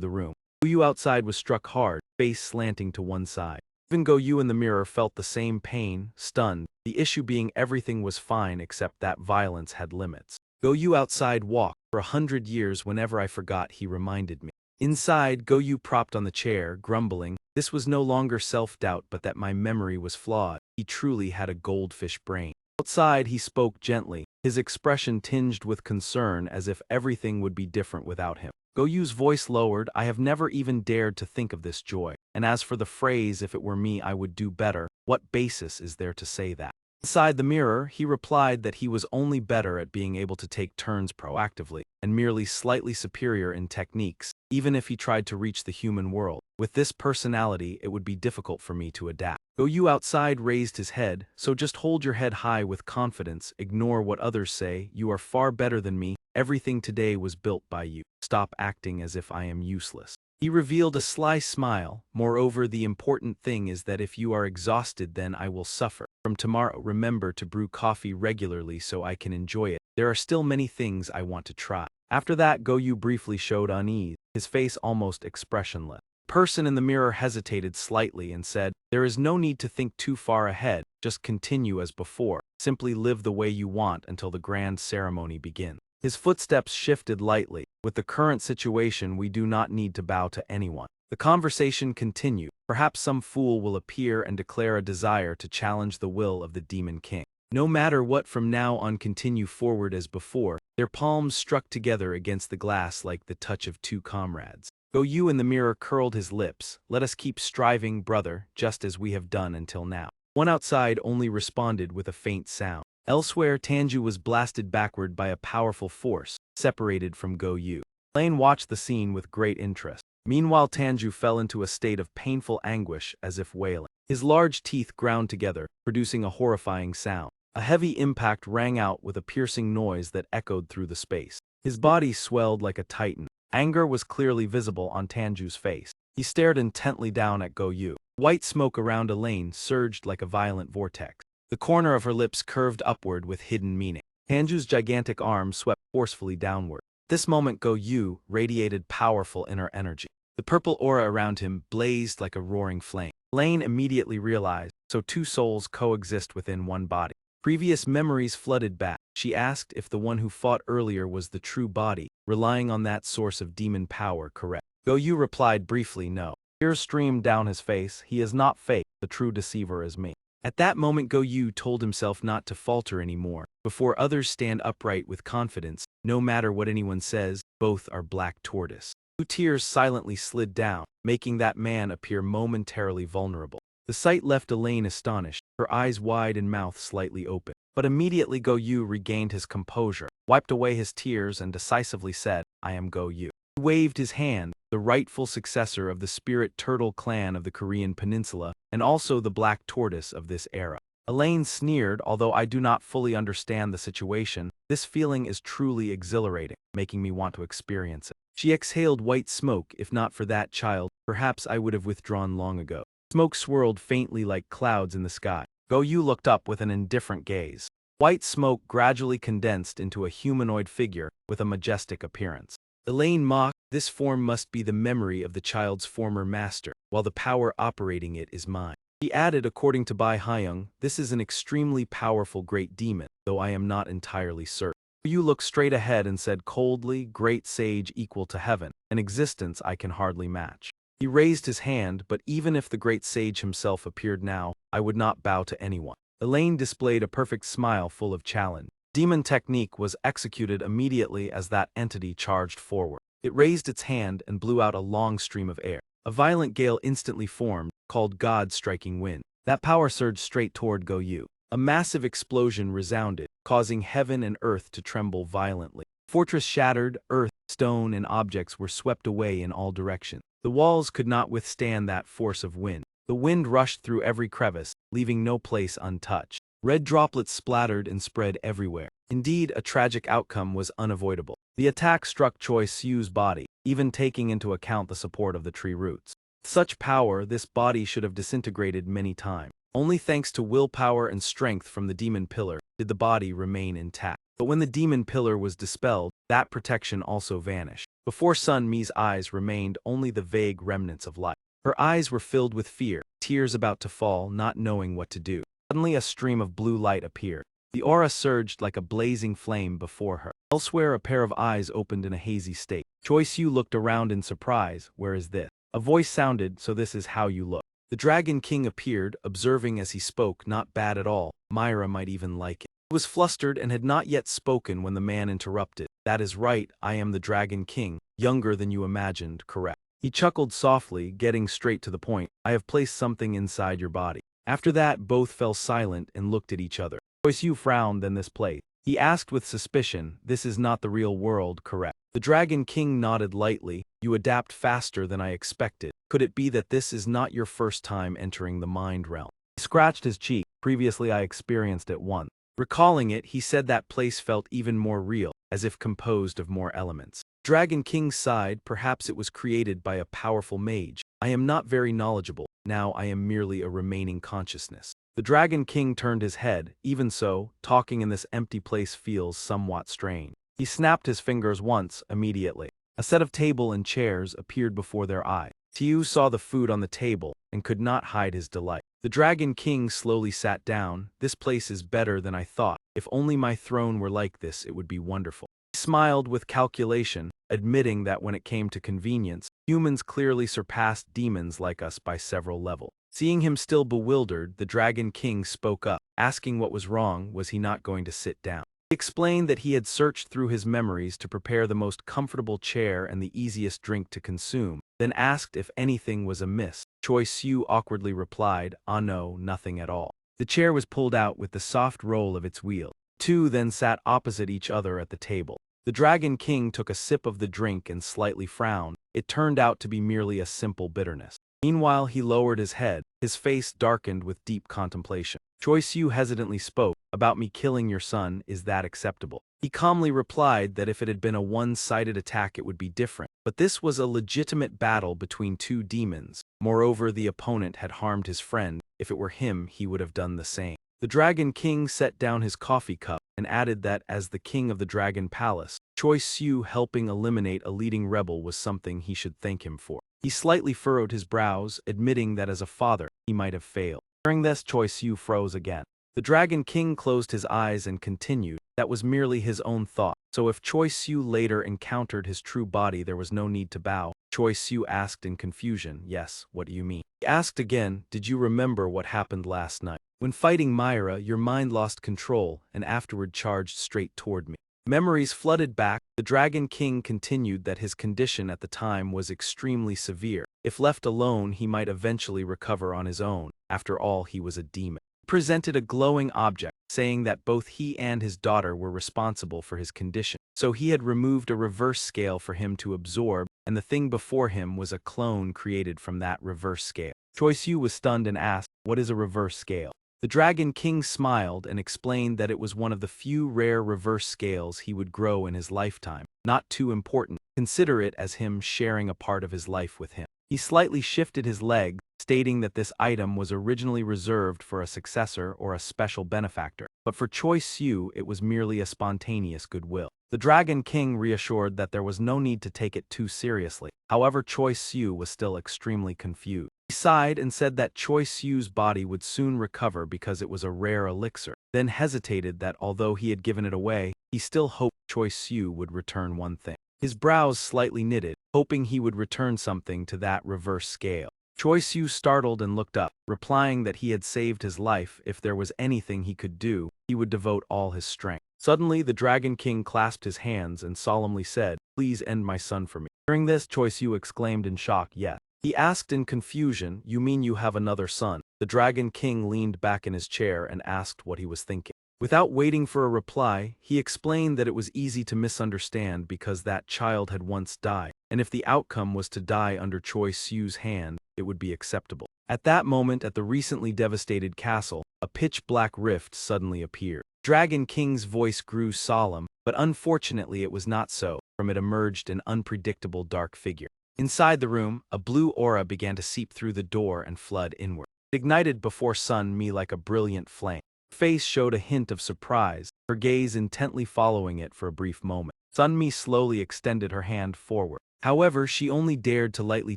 the room. Goyu outside was struck hard, face slanting to one side. Even Goyu in the mirror felt the same pain, stunned, the issue being everything was fine except that violence had limits. Goyu outside walked. "For 100 years whenever I forgot he reminded me." Inside, Goyu propped on the chair, grumbling. This was no longer self-doubt but that my memory was flawed. He truly had a goldfish brain. Outside he spoke gently, his expression tinged with concern as if everything would be different without him. Goyu's voice lowered. "I have never even dared to think of this joy. And as for the phrase, 'If it were me I would do better,' what basis is there to say that?" Inside the mirror, he replied that he was only better at being able to take turns proactively, and merely slightly superior in techniques, even if he tried to reach the human world. "With this personality, it would be difficult for me to adapt." Goyu outside raised his head. "So just hold your head high with confidence, ignore what others say. You are far better than me. Everything today was built by you. Stop acting as if I am useless." He revealed a sly smile. "Moreover, the important thing is that if you are exhausted, then I will suffer. From tomorrow, remember to brew coffee regularly so I can enjoy it. There are still many things I want to try." After that, Goyu briefly showed unease, his face almost expressionless. The person in the mirror hesitated slightly and said, "There is no need to think too far ahead, just continue as before. Simply live the way you want until the grand ceremony begins." His footsteps shifted lightly. "With the current situation, we do not need to bow to anyone." The conversation continued. "Perhaps some fool will appear and declare a desire to challenge the will of the Demon King. No matter what, from now on continue forward as before." Their palms struck together against the glass like the touch of two comrades. Goyu in the mirror curled his lips. "Let us keep striving, brother, just as we have done until now." One outside only responded with a faint sound. Elsewhere, Tanju was blasted backward by a powerful force, separated from Goyu. Lane watched the scene with great interest. Meanwhile, Tanju fell into a state of painful anguish, as if wailing. His large teeth ground together, producing a horrifying sound. A heavy impact rang out with a piercing noise that echoed through the space. His body swelled like a titan. Anger was clearly visible on Tanju's face. He stared intently down at Goyu. White smoke around Elaine surged like a violent vortex. The corner of her lips curved upward with hidden meaning. Tanju's gigantic arm swept forcefully downward. At this moment, Goyu radiated powerful inner energy. The purple aura around him blazed like a roaring flame. Elaine immediately realized, so two souls coexist within one body. Previous memories flooded back. She asked if the one who fought earlier was the true body, relying on that source of demon power, correct? Goyu replied briefly, "No." Tears streamed down his face. "He is not fake. The true deceiver is me." At that moment, Goyu told himself not to falter anymore. Before others, stand upright with confidence. No matter what anyone says, both are black tortoise. 2 tears silently slid down, making that man appear momentarily vulnerable. The sight left Elaine astonished, her eyes wide and mouth slightly open. But immediately Goyu regained his composure, wiped away his tears and decisively said, "I am Goyu." He waved his hand, the rightful successor of the spirit turtle clan of the Korean peninsula, and also the black tortoise of this era. Elaine sneered, "Although I do not fully understand the situation, this feeling is truly exhilarating, making me want to experience it." She exhaled white smoke. "If not for that child, perhaps I would have withdrawn long ago." Smoke swirled faintly like clouds in the sky. Goyu looked up with an indifferent gaze. White smoke gradually condensed into a humanoid figure with a majestic appearance. Elaine mocked, "This form must be the memory of the child's former master, while the power operating it is mine." He added, according to Bai Hyung, "This is an extremely powerful great demon, though I am not entirely certain." Goyu looked straight ahead and said coldly, "Great sage equal to heaven, an existence I can hardly match." He raised his hand, "But even if the great sage himself appeared now, I would not bow to anyone." Elaine displayed a perfect smile full of challenge. Demon technique was executed immediately as that entity charged forward. It raised its hand and blew out a long stream of air. A violent gale instantly formed, called God-striking wind. That power surged straight toward Goyu. A massive explosion resounded, causing heaven and earth to tremble violently. Fortress shattered, earth, stone, and objects were swept away in all directions. The walls could not withstand that force of wind. The wind rushed through every crevice, leaving no place untouched. Red droplets splattered and spread everywhere. Indeed, a tragic outcome was unavoidable. The attack struck Choi Siu's body, even taking into account the support of the tree roots. With such power, this body should have disintegrated many times. Only thanks to willpower and strength from the demon pillar did the body remain intact. But when the demon pillar was dispelled, that protection also vanished. Before Sun Mi's eyes remained only the vague remnants of light. Her eyes were filled with fear, tears about to fall, not knowing what to do. Suddenly a stream of blue light appeared. The aura surged like a blazing flame before her. Elsewhere a pair of eyes opened in a hazy state. Choi Siu looked around in surprise. Where is this? A voice sounded, so this is how you look. The Dragon King appeared, observing as he spoke. Not bad at all. Myra might even like it. He was flustered and had not yet spoken when the man interrupted. That is right, I am the Dragon King, younger than you imagined, correct. He chuckled softly, getting straight to the point. I have placed something inside your body. After that, both fell silent and looked at each other. Choi Siu frowned, then this place. He asked with suspicion, this is not the real world, correct? The Dragon King nodded lightly. You adapt faster than I expected. Could it be that this is not your first time entering the mind realm? He scratched his cheek. Previously I experienced it once. Recalling it, he said that place felt even more real, as if composed of more elements. Dragon King sighed. Perhaps it was created by a powerful mage. I am not very knowledgeable. Now I am merely a remaining consciousness. The Dragon King turned his head. Even so, talking in this empty place feels somewhat strange. He snapped his fingers once. Immediately, a set of table and chairs appeared before their eyes. Tiu saw the food on the table and could not hide his delight. The Dragon King slowly sat down. This place is better than I thought. If only my throne were like this, it would be wonderful. He smiled with calculation, admitting that when it came to convenience, humans clearly surpassed demons like us by several levels. Seeing him still bewildered, the Dragon King spoke up, asking what was wrong. Was he not going to sit down? He explained that he had searched through his memories to prepare the most comfortable chair and the easiest drink to consume, then asked if anything was amiss. Choi Siu awkwardly replied, "Ah no, nothing at all." The chair was pulled out with the soft roll of its wheel. Two then sat opposite each other at the table. The Dragon King took a sip of the drink and slightly frowned. It turned out to be merely a simple bitterness. Meanwhile, he lowered his head, his face darkened with deep contemplation. Choi Siu hesitantly spoke, "About me killing your son, is that acceptable?" He calmly replied that if it had been a one-sided attack it would be different, but this was a legitimate battle between two demons. Moreover, the opponent had harmed his friend. If it were him, he would have done the same. The Dragon King set down his coffee cup and added that as the king of the Dragon Palace, Choi Siu helping eliminate a leading rebel was something he should thank him for. He slightly furrowed his brows, admitting that as a father, he might have failed. During this, Choi Siu froze again. The Dragon King closed his eyes and continued, that was merely his own thought. So if Choi Siu later encountered his true body, there was no need to bow. Choi Siu asked in confusion, "Yes, what do you mean?" He asked again, "Did you remember what happened last night? When fighting Myra, your mind lost control and afterward charged straight toward me." Memories flooded back. The Dragon King continued that his condition at the time was extremely severe. If left alone, he might eventually recover on his own. After all, he was a demon. He presented a glowing object, saying that both he and his daughter were responsible for his condition. So he had removed a reverse scale for him to absorb, and the thing before him was a clone created from that reverse scale. Choi Siu was stunned and asked, "What is a reverse scale?" The Dragon King smiled and explained that it was one of the few rare reverse scales he would grow in his lifetime. Not too important. Consider it as him sharing a part of his life with him. He slightly shifted his leg, stating that this item was originally reserved for a successor or a special benefactor, but for Choi Siu it was merely a spontaneous goodwill. The Dragon King reassured that there was no need to take it too seriously. However, Choi Siu was still extremely confused. He sighed and said that Choi Siu's body would soon recover because it was a rare elixir, then hesitated that although he had given it away, he still hoped Choi Siu would return one thing. His brows slightly knitted, hoping he would return something to that reverse scale. Choi Siu startled and looked up, replying that he had saved his life. If there was anything he could do, he would devote all his strength. Suddenly, the Dragon King clasped his hands and solemnly said, "Please end my son for me." Hearing this, Choi Siu exclaimed in shock, "Yes." He asked in confusion, "You mean you have another son?" The Dragon King leaned back in his chair and asked what he was thinking. Without waiting for a reply, he explained that it was easy to misunderstand because that child had once died, and if the outcome was to die under Choi Siu's hand, it would be acceptable. At that moment, at the recently devastated castle, a pitch-black rift suddenly appeared. Dragon King's voice grew solemn, but unfortunately it was not so. From it emerged an unpredictable dark figure. Inside the room, a blue aura began to seep through the door and flood inward. It ignited before Sun Mi like a brilliant flame. Her face showed a hint of surprise, her gaze intently following it for a brief moment. Sun Mi slowly extended her hand forward. However, she only dared to lightly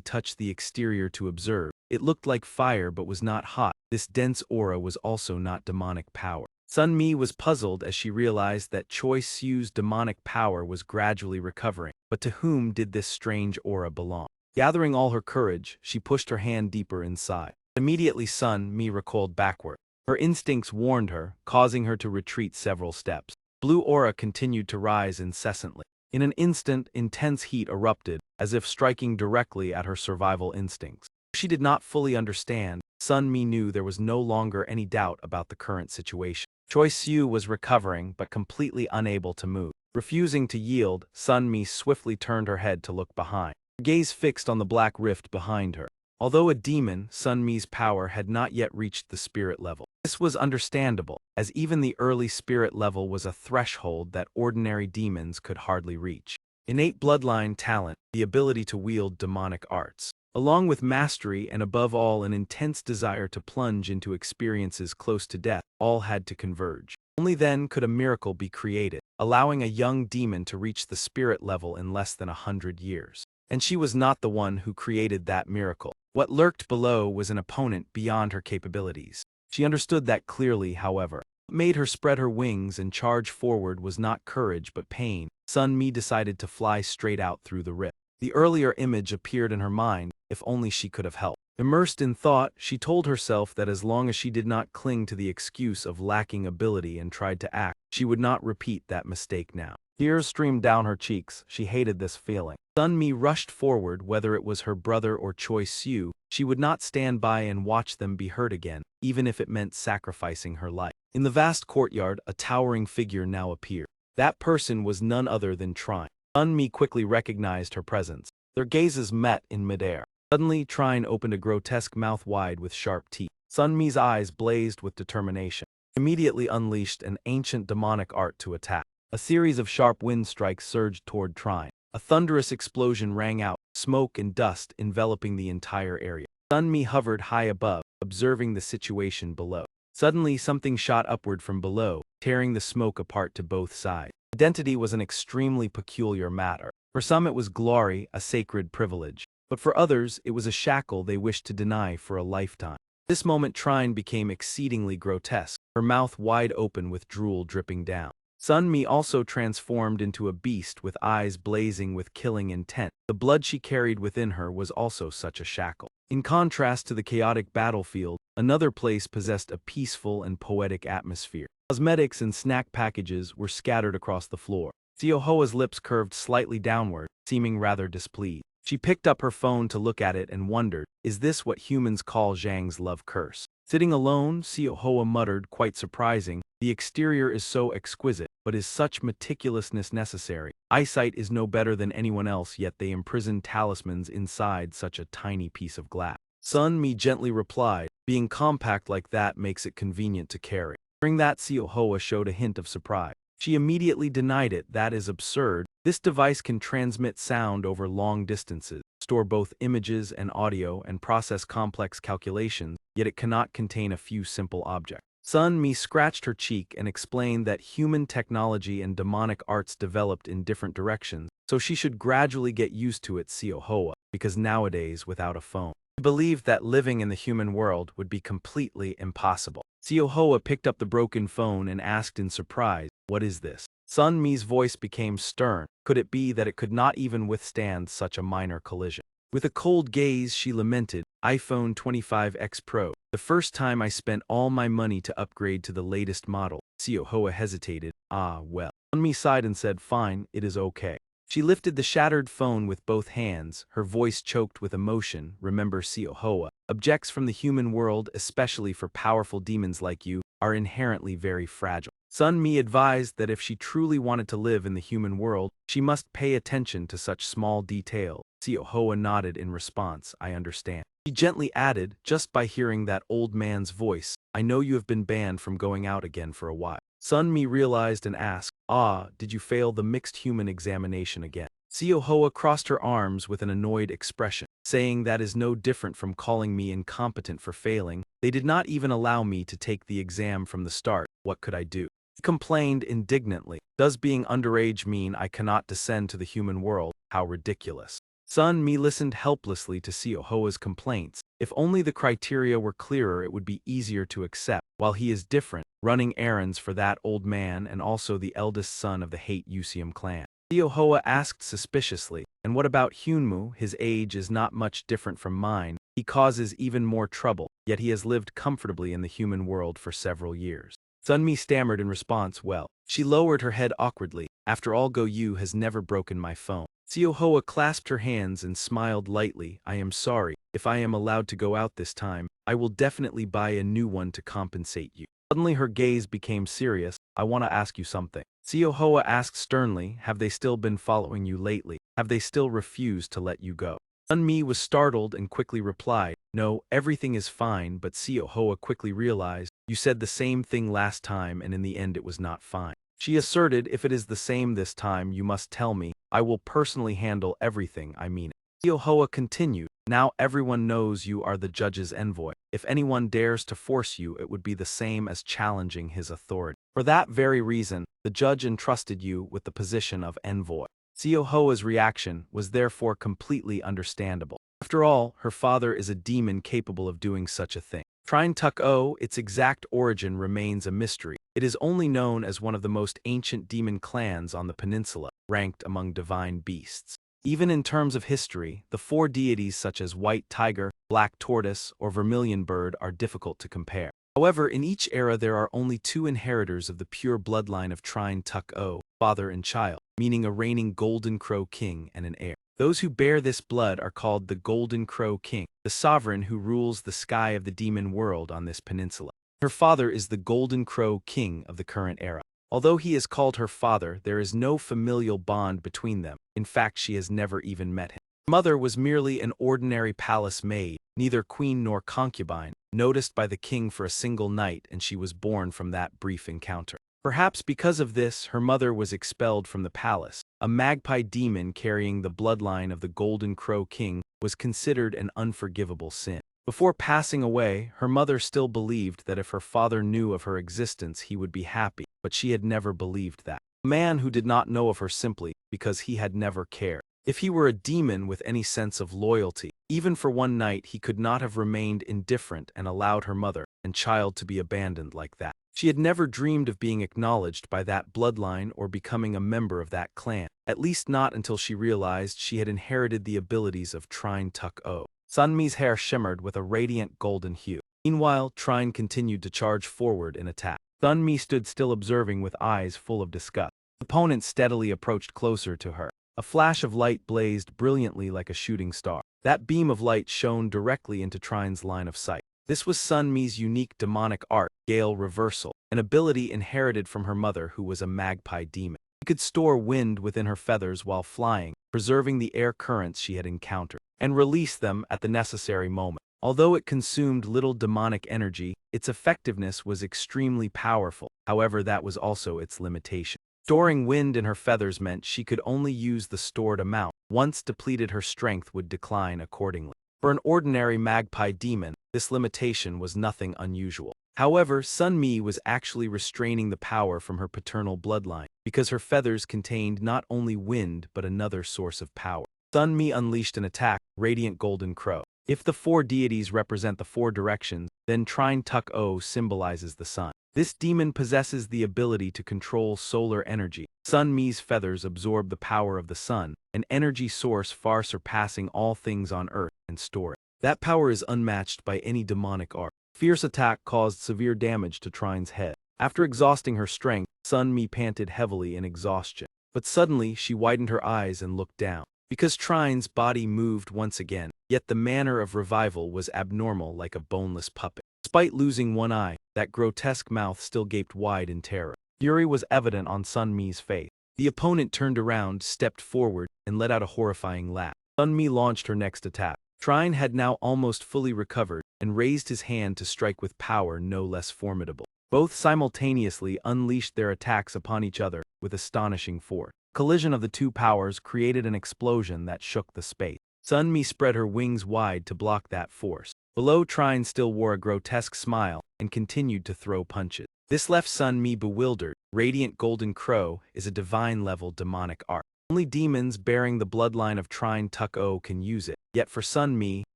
touch the exterior to observe. It looked like fire but was not hot. This dense aura was also not demonic power. Sun Mi was puzzled as she realized that Choi Siu's demonic power was gradually recovering. But to whom did this strange aura belong? Gathering all her courage, she pushed her hand deeper inside. Immediately Sun Mi recoiled backward. Her instincts warned her, causing her to retreat several steps. Blue aura continued to rise incessantly. In an instant, intense heat erupted, as if striking directly at her survival instincts. She did not fully understand. Sun Mi knew there was no longer any doubt about the current situation. Choi Siu was recovering but completely unable to move. Refusing to yield, Sun Mi swiftly turned her head to look behind, her gaze fixed on the black rift behind her. Although a demon, Sun Mi's power had not yet reached the spirit level. This was understandable, as even the early spirit level was a threshold that ordinary demons could hardly reach. Innate bloodline talent, the ability to wield demonic arts, along with mastery and above all an intense desire to plunge into experiences close to death, all had to converge. Only then could a miracle be created, allowing a young demon to reach the spirit level in less than 100 years. And she was not the one who created that miracle. What lurked below was an opponent beyond her capabilities. She understood that clearly, however. What made her spread her wings and charge forward was not courage but pain. Sun Mi decided to fly straight out through the rift. The earlier image appeared in her mind, if only she could have helped. Immersed in thought, she told herself that as long as she did not cling to the excuse of lacking ability and tried to act, she would not repeat that mistake now. Tears streamed down her cheeks. She hated this feeling. Sun Mi rushed forward, whether it was her brother or Choi Siu. She would not stand by and watch them be hurt again, even if it meant sacrificing her life. In the vast courtyard, a towering figure now appeared. That person was none other than Trine. Sun Mi quickly recognized her presence. Their gazes met in midair. Suddenly, Trine opened a grotesque mouth wide with sharp teeth. Sun Mi's eyes blazed with determination. Immediately unleashed an ancient demonic art to attack. A series of sharp wind strikes surged toward Trine. A thunderous explosion rang out, smoke and dust enveloping the entire area. Sun Mi hovered high above, observing the situation below. Suddenly, something shot upward from below, tearing the smoke apart to both sides. Identity was an extremely peculiar matter. For some it was glory, a sacred privilege. But for others, it was a shackle they wished to deny for a lifetime. This moment Trine became exceedingly grotesque, her mouth wide open with drool dripping down. Sun Mi also transformed into a beast with eyes blazing with killing intent. The blood she carried within her was also such a shackle. In contrast to the chaotic battlefield, another place possessed a peaceful and poetic atmosphere. Cosmetics and snack packages were scattered across the floor. Siohoa's lips curved slightly downward, seeming rather displeased. She picked up her phone to look at it and wondered, is this what humans call Zhang's love curse? Sitting alone, Siohoa muttered, quite surprising, the exterior is so exquisite, but is such meticulousness necessary? Eyesight is no better than anyone else, yet they imprison talismans inside such a tiny piece of glass. Sun Mi gently replied, being compact like that makes it convenient to carry. Hearing that, Siohoa showed a hint of surprise. She immediately denied it. That is absurd. This device can transmit sound over long distances, store both images and audio, and process complex calculations, yet it cannot contain a few simple objects. Sun Mi scratched her cheek and explained that human technology and demonic arts developed in different directions, so she should gradually get used to it, Siohoa, because nowadays, without a phone, she believed that living in the human world would be completely impossible. Siohoa picked up the broken phone and asked in surprise, what is this? Sun Mi's voice became stern. Could it be that it could not even withstand such a minor collision? With a cold gaze, she lamented, iPhone 25X Pro. The first time I spent all my money to upgrade to the latest model. Siohoa hesitated. Ah, well. Sunmi sighed and said, fine, it is okay. She lifted the shattered phone with both hands, her voice choked with emotion. Remember, Siohoa, objects from the human world, especially for powerful demons like you, are inherently very fragile. Sun Mi advised that if she truly wanted to live in the human world, she must pay attention to such small details. Siohoa nodded in response. I understand. He gently added, just by hearing that old man's voice, I know you have been banned from going out again for a while. Sun Mi realized and asked, ah, did you fail the mixed human examination again? Siohoa crossed her arms with an annoyed expression, saying that is no different from calling me incompetent for failing. They did not even allow me to take the exam from the start. What could I do? He complained indignantly. Does being underage mean I cannot descend to the human world? How ridiculous. Sun Mi listened helplessly to Siohoa's complaints. If only the criteria were clearer, it would be easier to accept. While he is different, running errands for that old man and also the eldest son of the Hate Usium clan. Siohoa asked suspiciously, and what about Hyunmu? His age is not much different from mine. He causes even more trouble, yet he has lived comfortably in the human world for several years. Sunmi stammered in response, well. She lowered her head awkwardly. After all, Go Yu has never broken my phone. Siohoa clasped her hands and smiled lightly. I am sorry. If I am allowed to go out this time, I will definitely buy a new one to compensate you. Suddenly her gaze became serious. I want to ask you something. Siohoa asked sternly, have they still been following you lately? Have they still refused to let you go? Sunmi was startled and quickly replied, no, everything is fine, but Siohoa quickly realized, you said the same thing last time and in the end it was not fine. She asserted, if it is the same this time, you must tell me. I will personally handle everything, I mean it. Siohoa continued, now everyone knows you are the judge's envoy. If anyone dares to force you, it would be the same as challenging his authority. For that very reason, the judge entrusted you with the position of envoy. Siohoa's reaction was therefore completely understandable. After all, her father is a demon capable of doing such a thing. Trine Tuk-O, its exact origin remains a mystery. It is only known as one of the most ancient demon clans on the peninsula, ranked among divine beasts. Even in terms of history, the four deities such as White Tiger, Black Tortoise, or Vermilion Bird are difficult to compare. However, in each era there are only two inheritors of the pure bloodline of Trine Tuk-O, father and child, meaning a reigning Golden Crow King and an heir. Those who bear this blood are called the Golden Crow King, the sovereign who rules the sky of the demon world on this peninsula. Her father is the Golden Crow King of the current era. Although he is called her father, there is no familial bond between them. In fact, she has never even met him. Her mother was merely an ordinary palace maid, neither queen nor concubine, noticed by the king for a single night, and she was born from that brief encounter. Perhaps because of this, her mother was expelled from the palace. A magpie demon carrying the bloodline of the Golden Crow King was considered an unforgivable sin. Before passing away, her mother still believed that if her father knew of her existence, he would be happy, but she had never believed that. A man who did not know of her simply because he had never cared. If he were a demon with any sense of loyalty, even for one night he could not have remained indifferent and allowed her mother and child to be abandoned like that. She had never dreamed of being acknowledged by that bloodline or becoming a member of that clan, at least not until she realized she had inherited the abilities of Trine Tuk-O. Sunmi's hair shimmered with a radiant golden hue. Meanwhile, Trine continued to charge forward in attack. Sunmi stood still observing with eyes full of disgust. The opponent steadily approached closer to her. A flash of light blazed brilliantly like a shooting star. That beam of light shone directly into Trine's line of sight. This was Sunmi's unique demonic art, Gale Reversal, an ability inherited from her mother who was a magpie demon. She could store wind within her feathers while flying, preserving the air currents she had encountered, and release them at the necessary moment. Although it consumed little demonic energy, its effectiveness was extremely powerful. However, that was also its limitation. Storing wind in her feathers meant she could only use the stored amount. Once depleted, her strength would decline accordingly. For an ordinary magpie demon, this limitation was nothing unusual. However, Sunmi was actually restraining the power from her paternal bloodline, because her feathers contained not only wind but another source of power. Sunmi unleashed an attack, Radiant Golden Crow. If the four deities represent the four directions, then Trine Tuk-O symbolizes the sun. This demon possesses the ability to control solar energy. Sunmi's feathers absorb the power of the sun, an energy source far surpassing all things on Earth, and store it. That power is unmatched by any demonic art. Fierce attack caused severe damage to Trine's head. After exhausting her strength, Sun Mi panted heavily in exhaustion. But suddenly she widened her eyes and looked down. Because Trine's body moved once again, yet the manner of revival was abnormal like a boneless puppet. Despite losing one eye, that grotesque mouth still gaped wide in terror. Fury was evident on Sun Mi's face. The opponent turned around, stepped forward, and let out a horrifying laugh. Sun Mi launched her next attack. Trine had now almost fully recovered and raised his hand to strike with power no less formidable. Both simultaneously unleashed their attacks upon each other with astonishing force. Collision of the two powers created an explosion that shook the space. Sun Mi spread her wings wide to block that force. Below, Trine still wore a grotesque smile and continued to throw punches. This left Sun Mi bewildered. Radiant Golden Crow is a divine-level demonic art. Only demons bearing the bloodline of Trine Tuk-O can use it, yet for Sun Mi,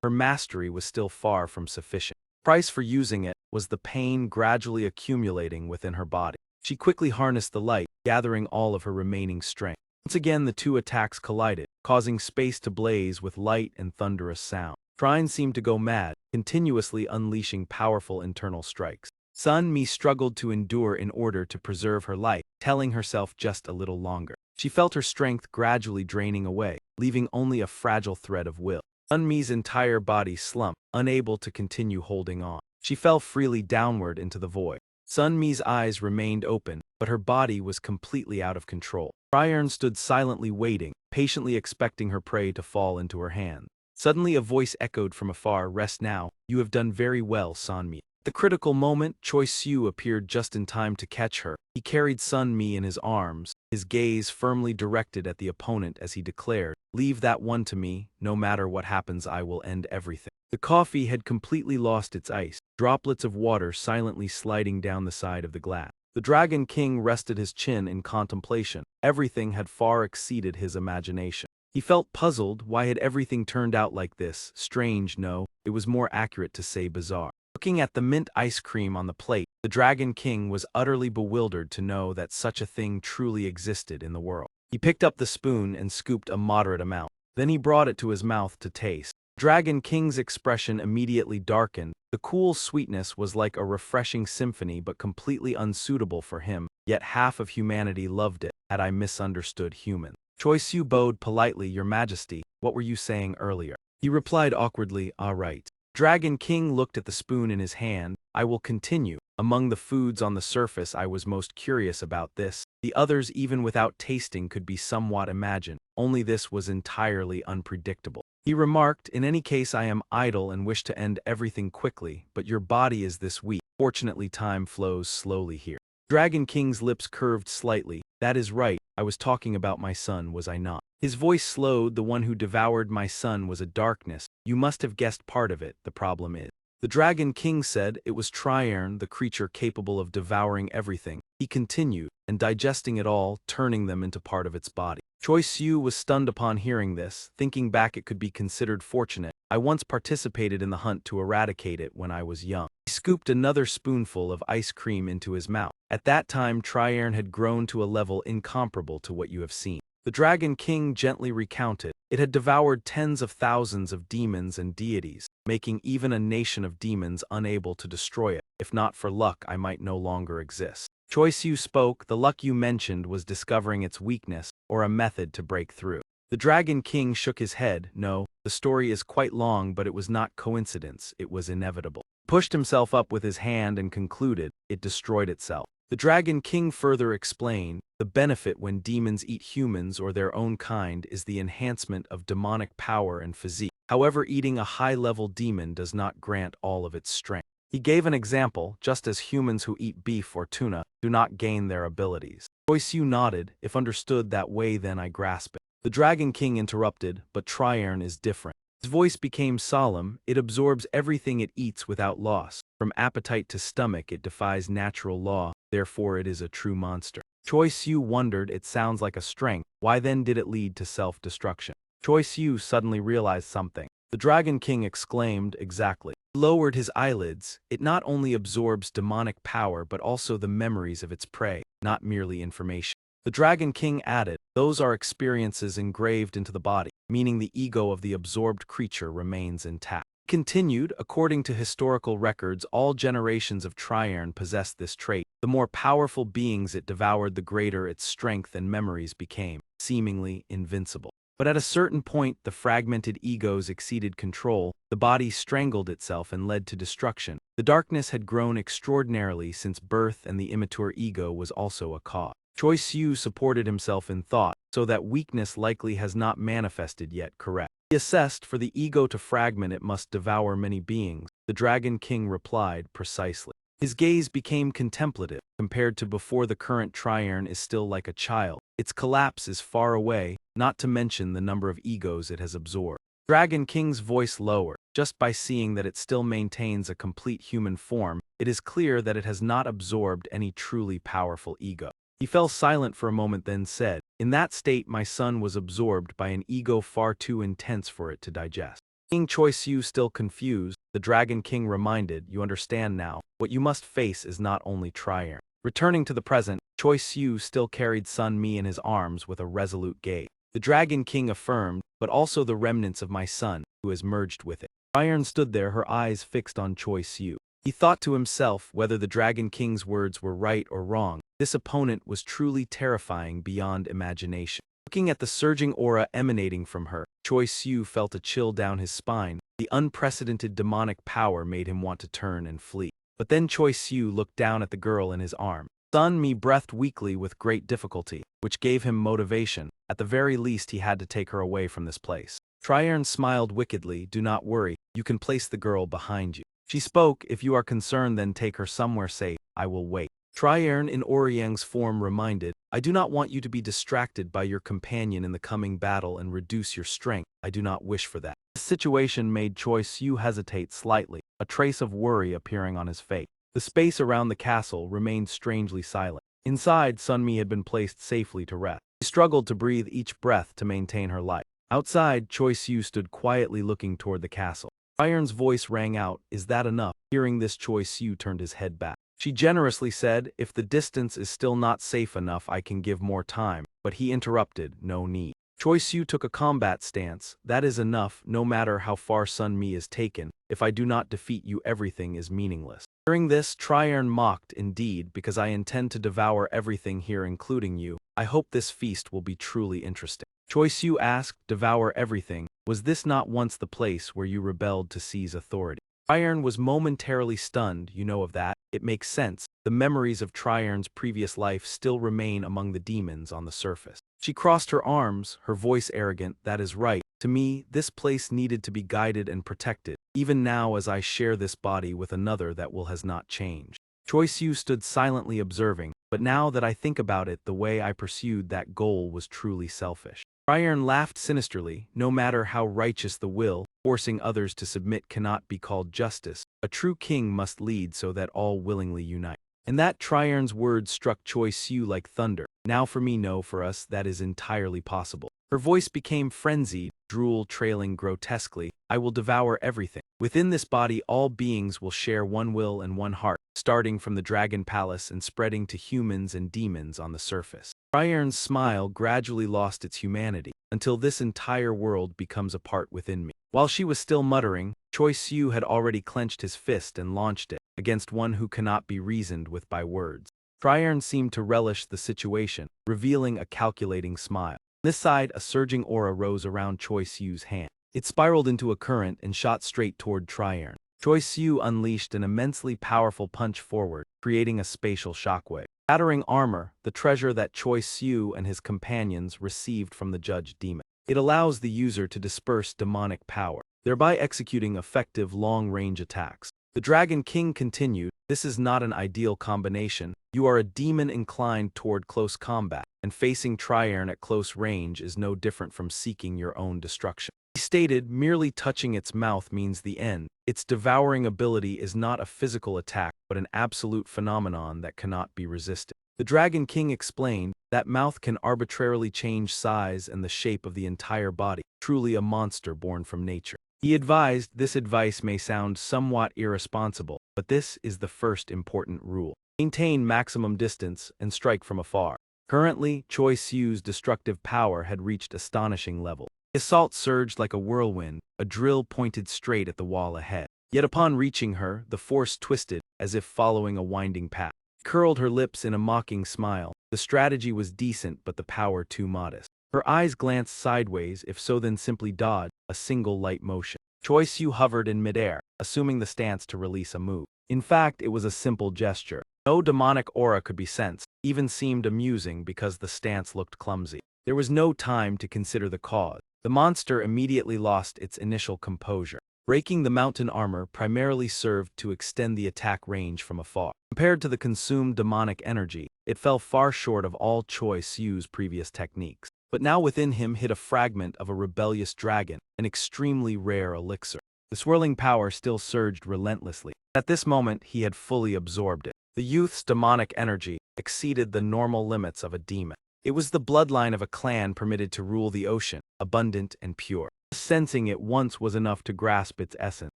her mastery was still far from sufficient. Price for using it was the pain gradually accumulating within her body. She quickly harnessed the light, gathering all of her remaining strength. Once again the two attacks collided, causing space to blaze with light and thunderous sound. Trine seemed to go mad, continuously unleashing powerful internal strikes. Sun Mi struggled to endure in order to preserve her life, telling herself just a little longer. She felt her strength gradually draining away, leaving only a fragile thread of will. Sun Mi's entire body slumped, unable to continue holding on. She fell freely downward into the void. Sun Mi's eyes remained open, but her body was completely out of control. Trierne stood silently waiting, patiently expecting her prey to fall into her hand. Suddenly a voice echoed from afar, "Rest now. You have done very well, Sun Mi." At the critical moment, Choi Siu appeared just in time to catch her. He carried Sun Mi in his arms, his gaze firmly directed at the opponent as he declared, "Leave that one to me. No matter what happens, I will end everything." The coffee had completely lost its ice, droplets of water silently sliding down the side of the glass. The Dragon King rested his chin in contemplation. Everything had far exceeded his imagination. He felt puzzled. Why had everything turned out like this? Strange, no, it was more accurate to say bizarre. Looking at the mint ice cream on the plate, the Dragon King was utterly bewildered to know that such a thing truly existed in the world. He picked up the spoon and scooped a moderate amount. Then he brought it to his mouth to taste. Dragon King's expression immediately darkened. The cool sweetness was like a refreshing symphony but completely unsuitable for him, yet half of humanity loved it. Had I misunderstood human? Choi Siu bowed politely. "Your Majesty, what were you saying earlier?" He replied awkwardly, "Ah, right." Dragon King looked at the spoon in his hand. "I will continue. Among the foods on the surface I was most curious about this. The others, even without tasting, could be somewhat imagined. Only this was entirely unpredictable." He remarked, "In any case I am idle and wish to end everything quickly, but your body is this weak. Fortunately time flows slowly here." Dragon King's lips curved slightly. "That is right, I was talking about my son, was I not?" His voice slowed. "The one who devoured my son was a darkness. You must have guessed part of it, the problem is." The Dragon King said it was Trierne, the creature capable of devouring everything. He continued, and digesting it all, turning them into part of its body. Choi Siu was stunned upon hearing this. Thinking back, it could be considered fortunate. "I once participated in the hunt to eradicate it when I was young." He scooped another spoonful of ice cream into his mouth. "At that time, Trierne had grown to a level incomparable to what you have seen." The Dragon King gently recounted. It had devoured tens of thousands of demons and deities, making even a nation of demons unable to destroy it. "If not for luck, I might no longer exist." Choi Siu spoke. "The luck you mentioned was discovering its weakness, or a method to break through." The Dragon King shook his head. "No, the story is quite long, but it was not coincidence, it was inevitable." Pushed himself up with his hand and concluded, "It destroyed itself." The Dragon King further explained, "The benefit when demons eat humans or their own kind is the enhancement of demonic power and physique. However, eating a high-level demon does not grant all of its strength." He gave an example, just as humans who eat beef or tuna do not gain their abilities. Choi Siu nodded. "If understood that way, then I grasp it." The Dragon King interrupted, "But Trierne is different." His voice became solemn. "It absorbs everything it eats without loss. From appetite to stomach, it defies natural law, therefore it is a true monster." Choi Siu wondered. It sounds like a strength. Why then did it lead to self-destruction? Choi Siu suddenly realized something. The Dragon King exclaimed, "Exactly." He lowered his eyelids. "It not only absorbs demonic power but also the memories of its prey, not merely information." The Dragon King added, "Those are experiences engraved into the body, meaning the ego of the absorbed creature remains intact." He continued, "According to historical records, all generations of Trierne possessed this trait, The more powerful beings it devoured, the greater its strength and memories became, seemingly invincible. But at a certain point, the fragmented egos exceeded control, the body strangled itself and led to destruction. The darkness had grown extraordinarily since birth, and the immature ego was also a cause. Choi Siu supported himself in thought, so that weakness likely has not manifested yet. Correct. He assessed, for the ego to fragment it must devour many beings. The Dragon King replied precisely. His gaze became contemplative. Compared to before, the current trierne is still like a child. Its collapse is far away, not to mention the number of egos it has absorbed. Dragon King's voice lowered. Just by seeing that it still maintains a complete human form, it is clear that it has not absorbed any truly powerful ego. He fell silent for a moment, then said, "In that state, my son was absorbed by an ego far too intense for it to digest." Seeing Choi Siu still confused, the Dragon King reminded, "You understand now. What you must face is not only trierne." Returning to the present, Choi Siu still carried Sun Mi in his arms with a resolute gaze. The Dragon King affirmed, "But also the remnants of my son, who has merged with it." Trierne stood there, her eyes fixed on Choi Siu. He thought to himself whether the Dragon King's words were right or wrong. This opponent was truly terrifying beyond imagination. Looking at the surging aura emanating from her, Choi Siu felt a chill down his spine. The unprecedented demonic power made him want to turn and flee. But then Choi Siu looked down at the girl in his arm. Sun Mi breathed weakly with great difficulty, which gave him motivation. At the very least, he had to take her away from this place. Trierne smiled wickedly. "Do not worry, you can place the girl behind you." She spoke, "If you are concerned, then take her somewhere safe. I will wait." Trierne in Oriang's form reminded, "I do not want you to be distracted by your companion in the coming battle and reduce your strength. I do not wish for that." The situation made Choi Siu hesitate slightly, a trace of worry appearing on his face. The space around the castle remained strangely silent. Inside, Sun Mi had been placed safely to rest. She struggled to breathe each breath to maintain her life. Outside, Choi Siu stood quietly looking toward the castle. Triarne's voice rang out, "Is that enough?" Hearing this, Choi Siu turned his head back. She generously said, "If the distance is still not safe enough, I can give more time." But he interrupted, "No need." Choi Siu took a combat stance. "That is enough, no matter how far Sun Mi is taken. If I do not defeat you, everything is meaningless." Hearing this, Trierne mocked, "Indeed, because I intend to devour everything here, including you. I hope this feast will be truly interesting." Choi Siu asked, "Devour everything? Was this not once the place where you rebelled to seize authority?" Trierne was momentarily stunned. "You know of that? It makes sense. The memories of Trierne's previous life still remain among the demons on the surface." She crossed her arms, her voice arrogant. "That is right. To me, this place needed to be guided and protected. Even now, as I share this body with another, that will has not changed." Choi Siu stood silently observing, "But now that I think about it, the way I pursued that goal was truly selfish." Trierne laughed sinisterly. "No matter how righteous the will, forcing others to submit cannot be called justice. A true king must lead so that all willingly unite." And that Trierne's words struck Choi Siu like thunder. "Now for me, no, for us, that is entirely possible." Her voice became frenzied, drool trailing grotesquely. "I will devour everything. Within this body, all beings will share one will and one heart, starting from the Dragon Palace and spreading to humans and demons on the surface." Trierne's smile gradually lost its humanity, "Until this entire world becomes a part within me." While she was still muttering, Choi Siu had already clenched his fist and launched it against one who cannot be reasoned with by words. Trierne seemed to relish the situation, revealing a calculating smile. On this side, a surging aura rose around Choi Siu's hand. It spiraled into a current and shot straight toward Trierne. Choi Siu unleashed an immensely powerful punch forward, creating a spatial shockwave. Shattering armor, the treasure that Choi Siu and his companions received from the judge demon. It allows the user to disperse demonic power, thereby executing effective long-range attacks. The Dragon King continued, "This is not an ideal combination. You are a demon inclined toward close combat, and facing Trierne at close range is no different from seeking your own destruction." He stated, "Merely touching its mouth means the end. Its devouring ability is not a physical attack, but an absolute phenomenon that cannot be resisted." The Dragon King explained, "That mouth can arbitrarily change size and the shape of the entire body, truly a monster born from nature." He advised, "This advice may sound somewhat irresponsible, but this is the first important rule. Maintain maximum distance and strike from afar." Currently, Choi Siu's destructive power had reached astonishing level. The assault surged like a whirlwind, a drill pointed straight at the wall ahead. Yet upon reaching her, the force twisted, as if following a winding path. curled her lips in a mocking smile. The strategy was decent, but the power too modest. Her eyes glanced sideways, if so then simply dodged a single light motion. Choi Siu hovered in midair, assuming the stance to release a move. In fact, it was a simple gesture. No demonic aura could be sensed, even seemed amusing because the stance looked clumsy. There was no time to consider the cause. The monster immediately lost its initial composure. Breaking the mountain armor primarily served to extend the attack range from afar. Compared to the consumed demonic energy, it fell far short of all Choi Siu's previous techniques. But now within him hid a fragment of a rebellious dragon, an extremely rare elixir. The swirling power still surged relentlessly. At this moment, he had fully absorbed it. The youth's demonic energy exceeded the normal limits of a demon. It was the bloodline of a clan permitted to rule the ocean, abundant and pure. Sensing it once was enough to grasp its essence.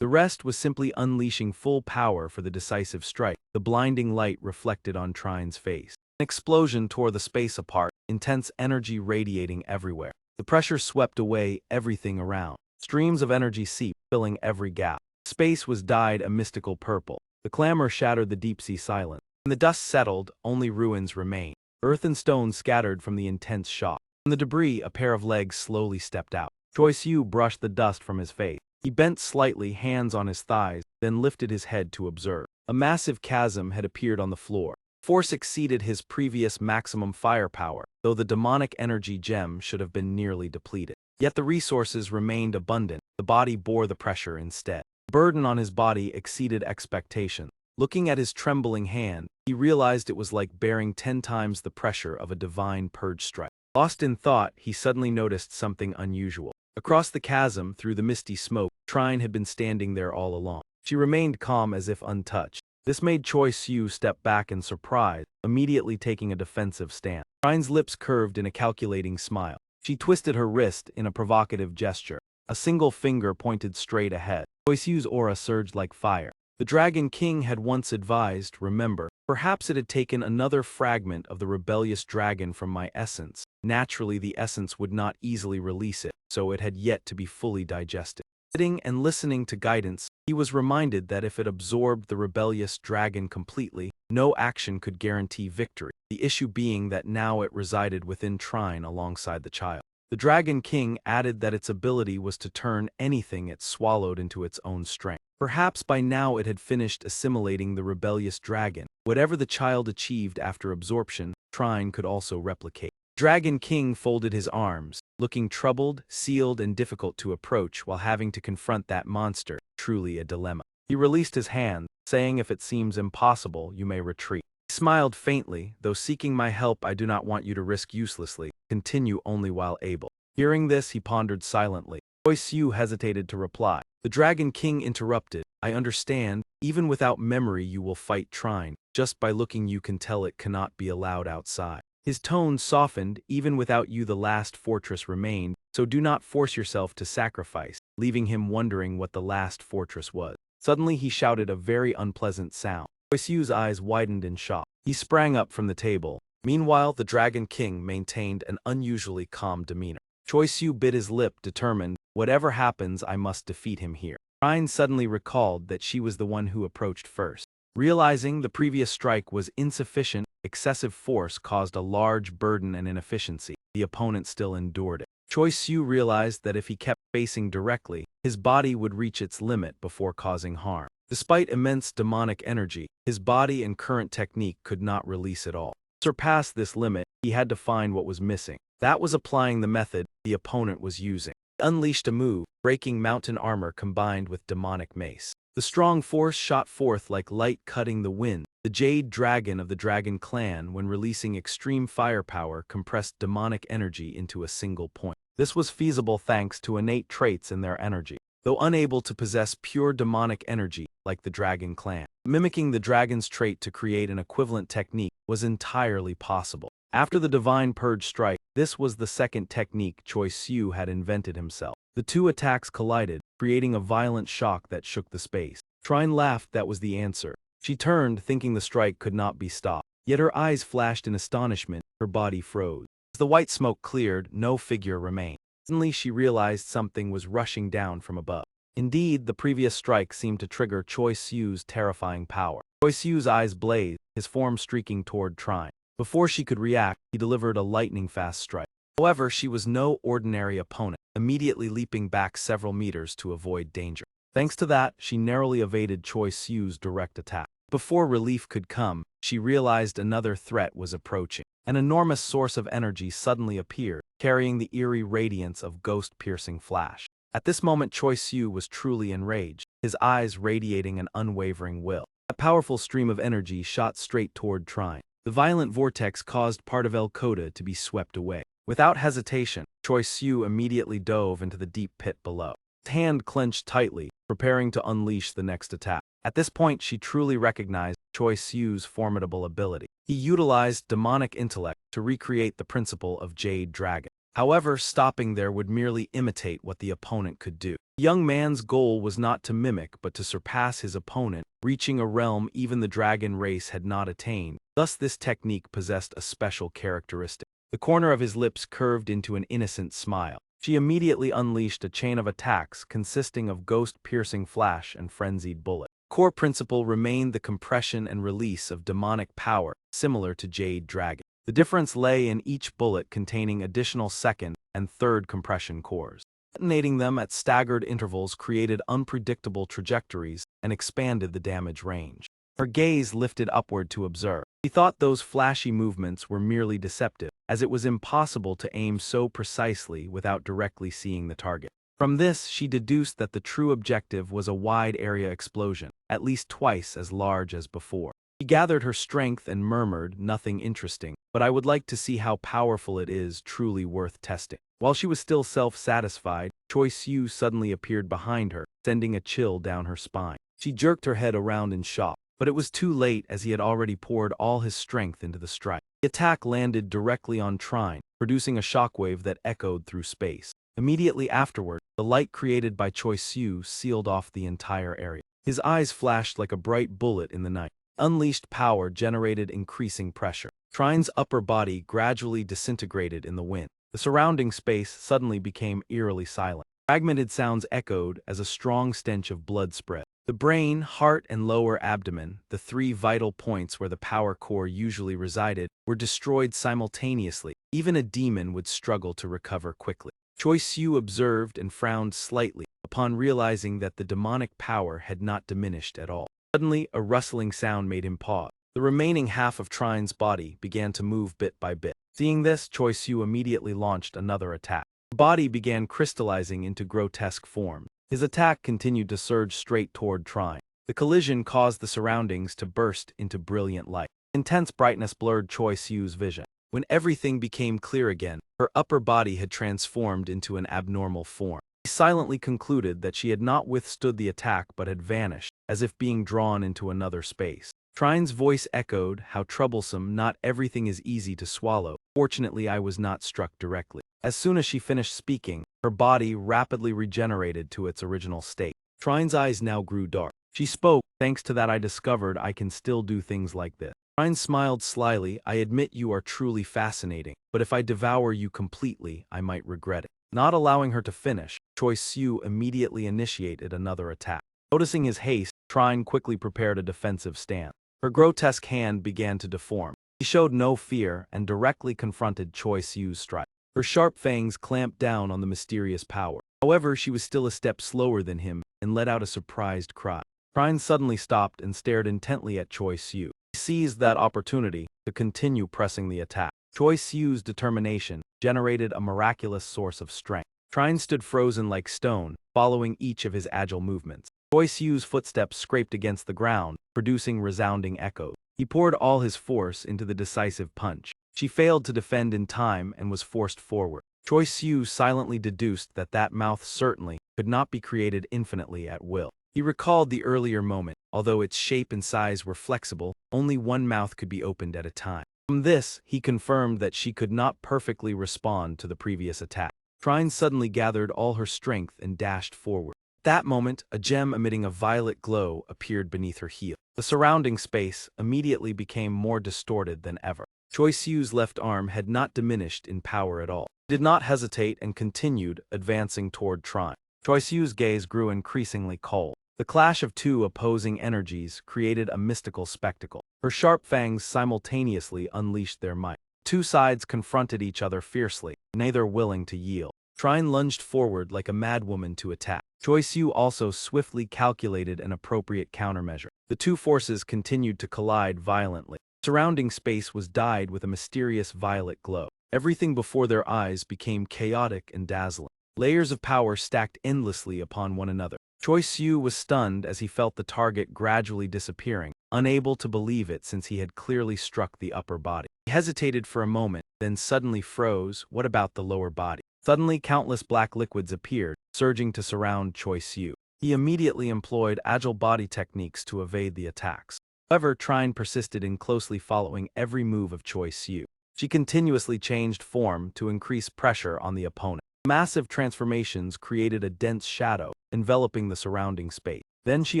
The rest was simply unleashing full power for the decisive strike. The blinding light reflected on Trine's face. An explosion tore the space apart, intense energy radiating everywhere. The pressure swept away everything around. Streams of energy seeped, filling every gap. Space was dyed a mystical purple. The clamor shattered the deep-sea silence. When the dust settled, only ruins remained. Earth and stone scattered from the intense shock. From the debris, a pair of legs slowly stepped out. Choi Siu brushed the dust from his face. He bent slightly, hands on his thighs, then lifted his head to observe. A massive chasm had appeared on the floor. Force exceeded his previous maximum firepower, though the demonic energy gem should have been nearly depleted. Yet the resources remained abundant. The body bore the pressure instead. The burden on his body exceeded expectations. Looking at his trembling hand, he realized it was like bearing 10 times the pressure of a divine purge strike. Lost in thought, he suddenly noticed something unusual. Across the chasm, through the misty smoke, Trine had been standing there all along. She remained calm as if untouched. This made Choi Siu step back in surprise, immediately taking a defensive stance. Trine's lips curved in a calculating smile. She twisted her wrist in a provocative gesture. A single finger pointed straight ahead. Choi Siu's aura surged like fire. The Dragon King had once advised, remember, perhaps it had taken another fragment of the rebellious dragon from my essence. Naturally, the essence would not easily release it, so it had yet to be fully digested. Sitting and listening to guidance, he was reminded that if it absorbed the rebellious dragon completely, no action could guarantee victory, the issue being that now it resided within Trine alongside the child. The Dragon King added that its ability was to turn anything it swallowed into its own strength. Perhaps by now it had finished assimilating the rebellious dragon. Whatever the child achieved after absorption, Trine could also replicate. Dragon King folded his arms, looking troubled, sealed, and difficult to approach while having to confront that monster, truly a dilemma. He released his hand, saying, if it seems impossible, you may retreat. He smiled faintly, though seeking my help I do not want you to risk uselessly. Continue only while able. Hearing this, he pondered silently. Choi Siu hesitated to reply. The Dragon King interrupted. I understand, even without memory you will fight Trine. Just by looking you can tell it cannot be allowed outside. His tone softened. Even without you the last fortress remained, so do not force yourself to sacrifice, leaving him wondering what the last fortress was. Suddenly he shouted a very unpleasant sound. Choi Siu's eyes widened in shock. He sprang up from the table. Meanwhile, the Dragon King maintained an unusually calm demeanor. Choi Siu bit his lip, determined, whatever happens I must defeat him here. Trine suddenly recalled that she was the one who approached first. Realizing the previous strike was insufficient, excessive force caused a large burden and inefficiency. The opponent still endured it. Choi Siu realized that if he kept facing directly, his body would reach its limit before causing harm. Despite immense demonic energy, his body and current technique could not release it all. To surpass this limit, he had to find what was missing. That was applying the method the opponent was using. He unleashed a move, breaking mountain armor combined with demonic mace. The strong force shot forth like light cutting the wind. The Jade Dragon of the Dragon Clan, when releasing extreme firepower, compressed demonic energy into a single point. This was feasible thanks to innate traits in their energy. Though unable to possess pure demonic energy like the Dragon Clan, mimicking the dragon's trait to create an equivalent technique was entirely possible. After the Divine Purge strike, this was the second technique Choi Siu had invented himself. The two attacks collided, creating a violent shock that shook the space. Trine laughed. That was the answer. She turned, thinking the strike could not be stopped. Yet her eyes flashed in astonishment, her body froze. As the white smoke cleared, no figure remained. Suddenly she realized something was rushing down from above. Indeed, the previous strike seemed to trigger Choi Siu's terrifying power. Choi Siu's eyes blazed, his form streaking toward Trine. Before she could react, he delivered a lightning-fast strike. However, she was no ordinary opponent, immediately leaping back several meters to avoid danger. Thanks to that, she narrowly evaded Choi Siu's direct attack. Before relief could come, she realized another threat was approaching. An enormous source of energy suddenly appeared, carrying the eerie radiance of ghost-piercing flash. At this moment, Choi Siu was truly enraged, his eyes radiating an unwavering will. A powerful stream of energy shot straight toward Trine. The violent vortex caused part of El Coda to be swept away. Without hesitation, Choi Siu immediately dove into the deep pit below. His hand clenched tightly, preparing to unleash the next attack. At this point, she truly recognized Choi Siu's formidable ability. He utilized demonic intellect to recreate the principle of Jade Dragon. However, stopping there would merely imitate what the opponent could do. The young man's goal was not to mimic but to surpass his opponent, reaching a realm even the dragon race had not attained. Thus, this technique possessed a special characteristic. The corner of his lips curved into an innocent smile. She immediately unleashed a chain of attacks consisting of ghost-piercing flash and frenzied bullet. Core principle remained the compression and release of demonic power, similar to Jade Dragon. The difference lay in each bullet containing additional second and third compression cores. Detonating them at staggered intervals created unpredictable trajectories and expanded the damage range. Her gaze lifted upward to observe. She thought those flashy movements were merely deceptive, as it was impossible to aim so precisely without directly seeing the target. From this, she deduced that the true objective was a wide-area explosion, at least twice as large as before. She gathered her strength and murmured, "Nothing interesting, but I would like to see how powerful it is, truly worth testing." While she was still self-satisfied, Choi Siu suddenly appeared behind her, sending a chill down her spine. She jerked her head around in shock, but it was too late as he had already poured all his strength into the strike. The attack landed directly on Trine, producing a shockwave that echoed through space. Immediately afterward, the light created by Choi Siu sealed off the entire area. His eyes flashed like a bright bullet in the night. Unleashed power generated increasing pressure. Trine's upper body gradually disintegrated in the wind. The surrounding space suddenly became eerily silent. Fragmented sounds echoed as a strong stench of blood spread. The brain, heart, and lower abdomen, the three vital points where the power core usually resided, were destroyed simultaneously. Even a demon would struggle to recover quickly. Choi Siu observed and frowned slightly upon realizing that the demonic power had not diminished at all. Suddenly, a rustling sound made him pause. The remaining half of Trine's body began to move bit by bit. Seeing this, Choi Siu immediately launched another attack. The body began crystallizing into grotesque forms. His attack continued to surge straight toward Trine. The collision caused the surroundings to burst into brilliant light. Intense brightness blurred Choi Siu's vision. When everything became clear again, her upper body had transformed into an abnormal form. He silently concluded that she had not withstood the attack but had vanished, as if being drawn into another space. Trine's voice echoed, "How troublesome, not everything is easy to swallow. Fortunately, I was not struck directly." As soon as she finished speaking, her body rapidly regenerated to its original state. Trine's eyes now grew dark. She spoke, "Thanks to that I discovered I can still do things like this." Trine smiled slyly, "I admit you are truly fascinating, but if I devour you completely, I might regret it." Not allowing her to finish, Choi Siu immediately initiated another attack. Noticing his haste, Trine quickly prepared a defensive stand. Her grotesque hand began to deform. She showed no fear and directly confronted Choi Siu's strike. Her sharp fangs clamped down on the mysterious power. However, she was still a step slower than him and let out a surprised cry. Trine suddenly stopped and stared intently at Choi Siu. He seized that opportunity to continue pressing the attack. Choi Siu's determination generated a miraculous source of strength. Trine stood frozen like stone, following each of his agile movements. Choi Siu's footsteps scraped against the ground, producing resounding echoes. He poured all his force into the decisive punch. She failed to defend in time and was forced forward. Choi Siu silently deduced that that mouth certainly could not be created infinitely at will. He recalled the earlier moment. Although its shape and size were flexible, only one mouth could be opened at a time. From this, he confirmed that she could not perfectly respond to the previous attack. Trine suddenly gathered all her strength and dashed forward. At that moment, a gem emitting a violet glow appeared beneath her heel. The surrounding space immediately became more distorted than ever. Choi Siu's left arm had not diminished in power at all. He did not hesitate and continued advancing toward Trine. Choi Siu's gaze grew increasingly cold. The clash of two opposing energies created a mystical spectacle. Her sharp fangs simultaneously unleashed their might. Two sides confronted each other fiercely, neither willing to yield. Trine lunged forward like a madwoman to attack. Choi Siu also swiftly calculated an appropriate countermeasure. The two forces continued to collide violently. Surrounding space was dyed with a mysterious violet glow. Everything before their eyes became chaotic and dazzling. Layers of power stacked endlessly upon one another. Choi Siu was stunned as he felt the target gradually disappearing, unable to believe it since he had clearly struck the upper body. He hesitated for a moment, then suddenly froze. What about the lower body? Suddenly countless black liquids appeared, surging to surround Choi Siu. He immediately employed agile body techniques to evade the attacks. However, Trine persisted in closely following every move of Choi Siu. She continuously changed form to increase pressure on the opponent. Massive transformations created a dense shadow, enveloping the surrounding space. Then she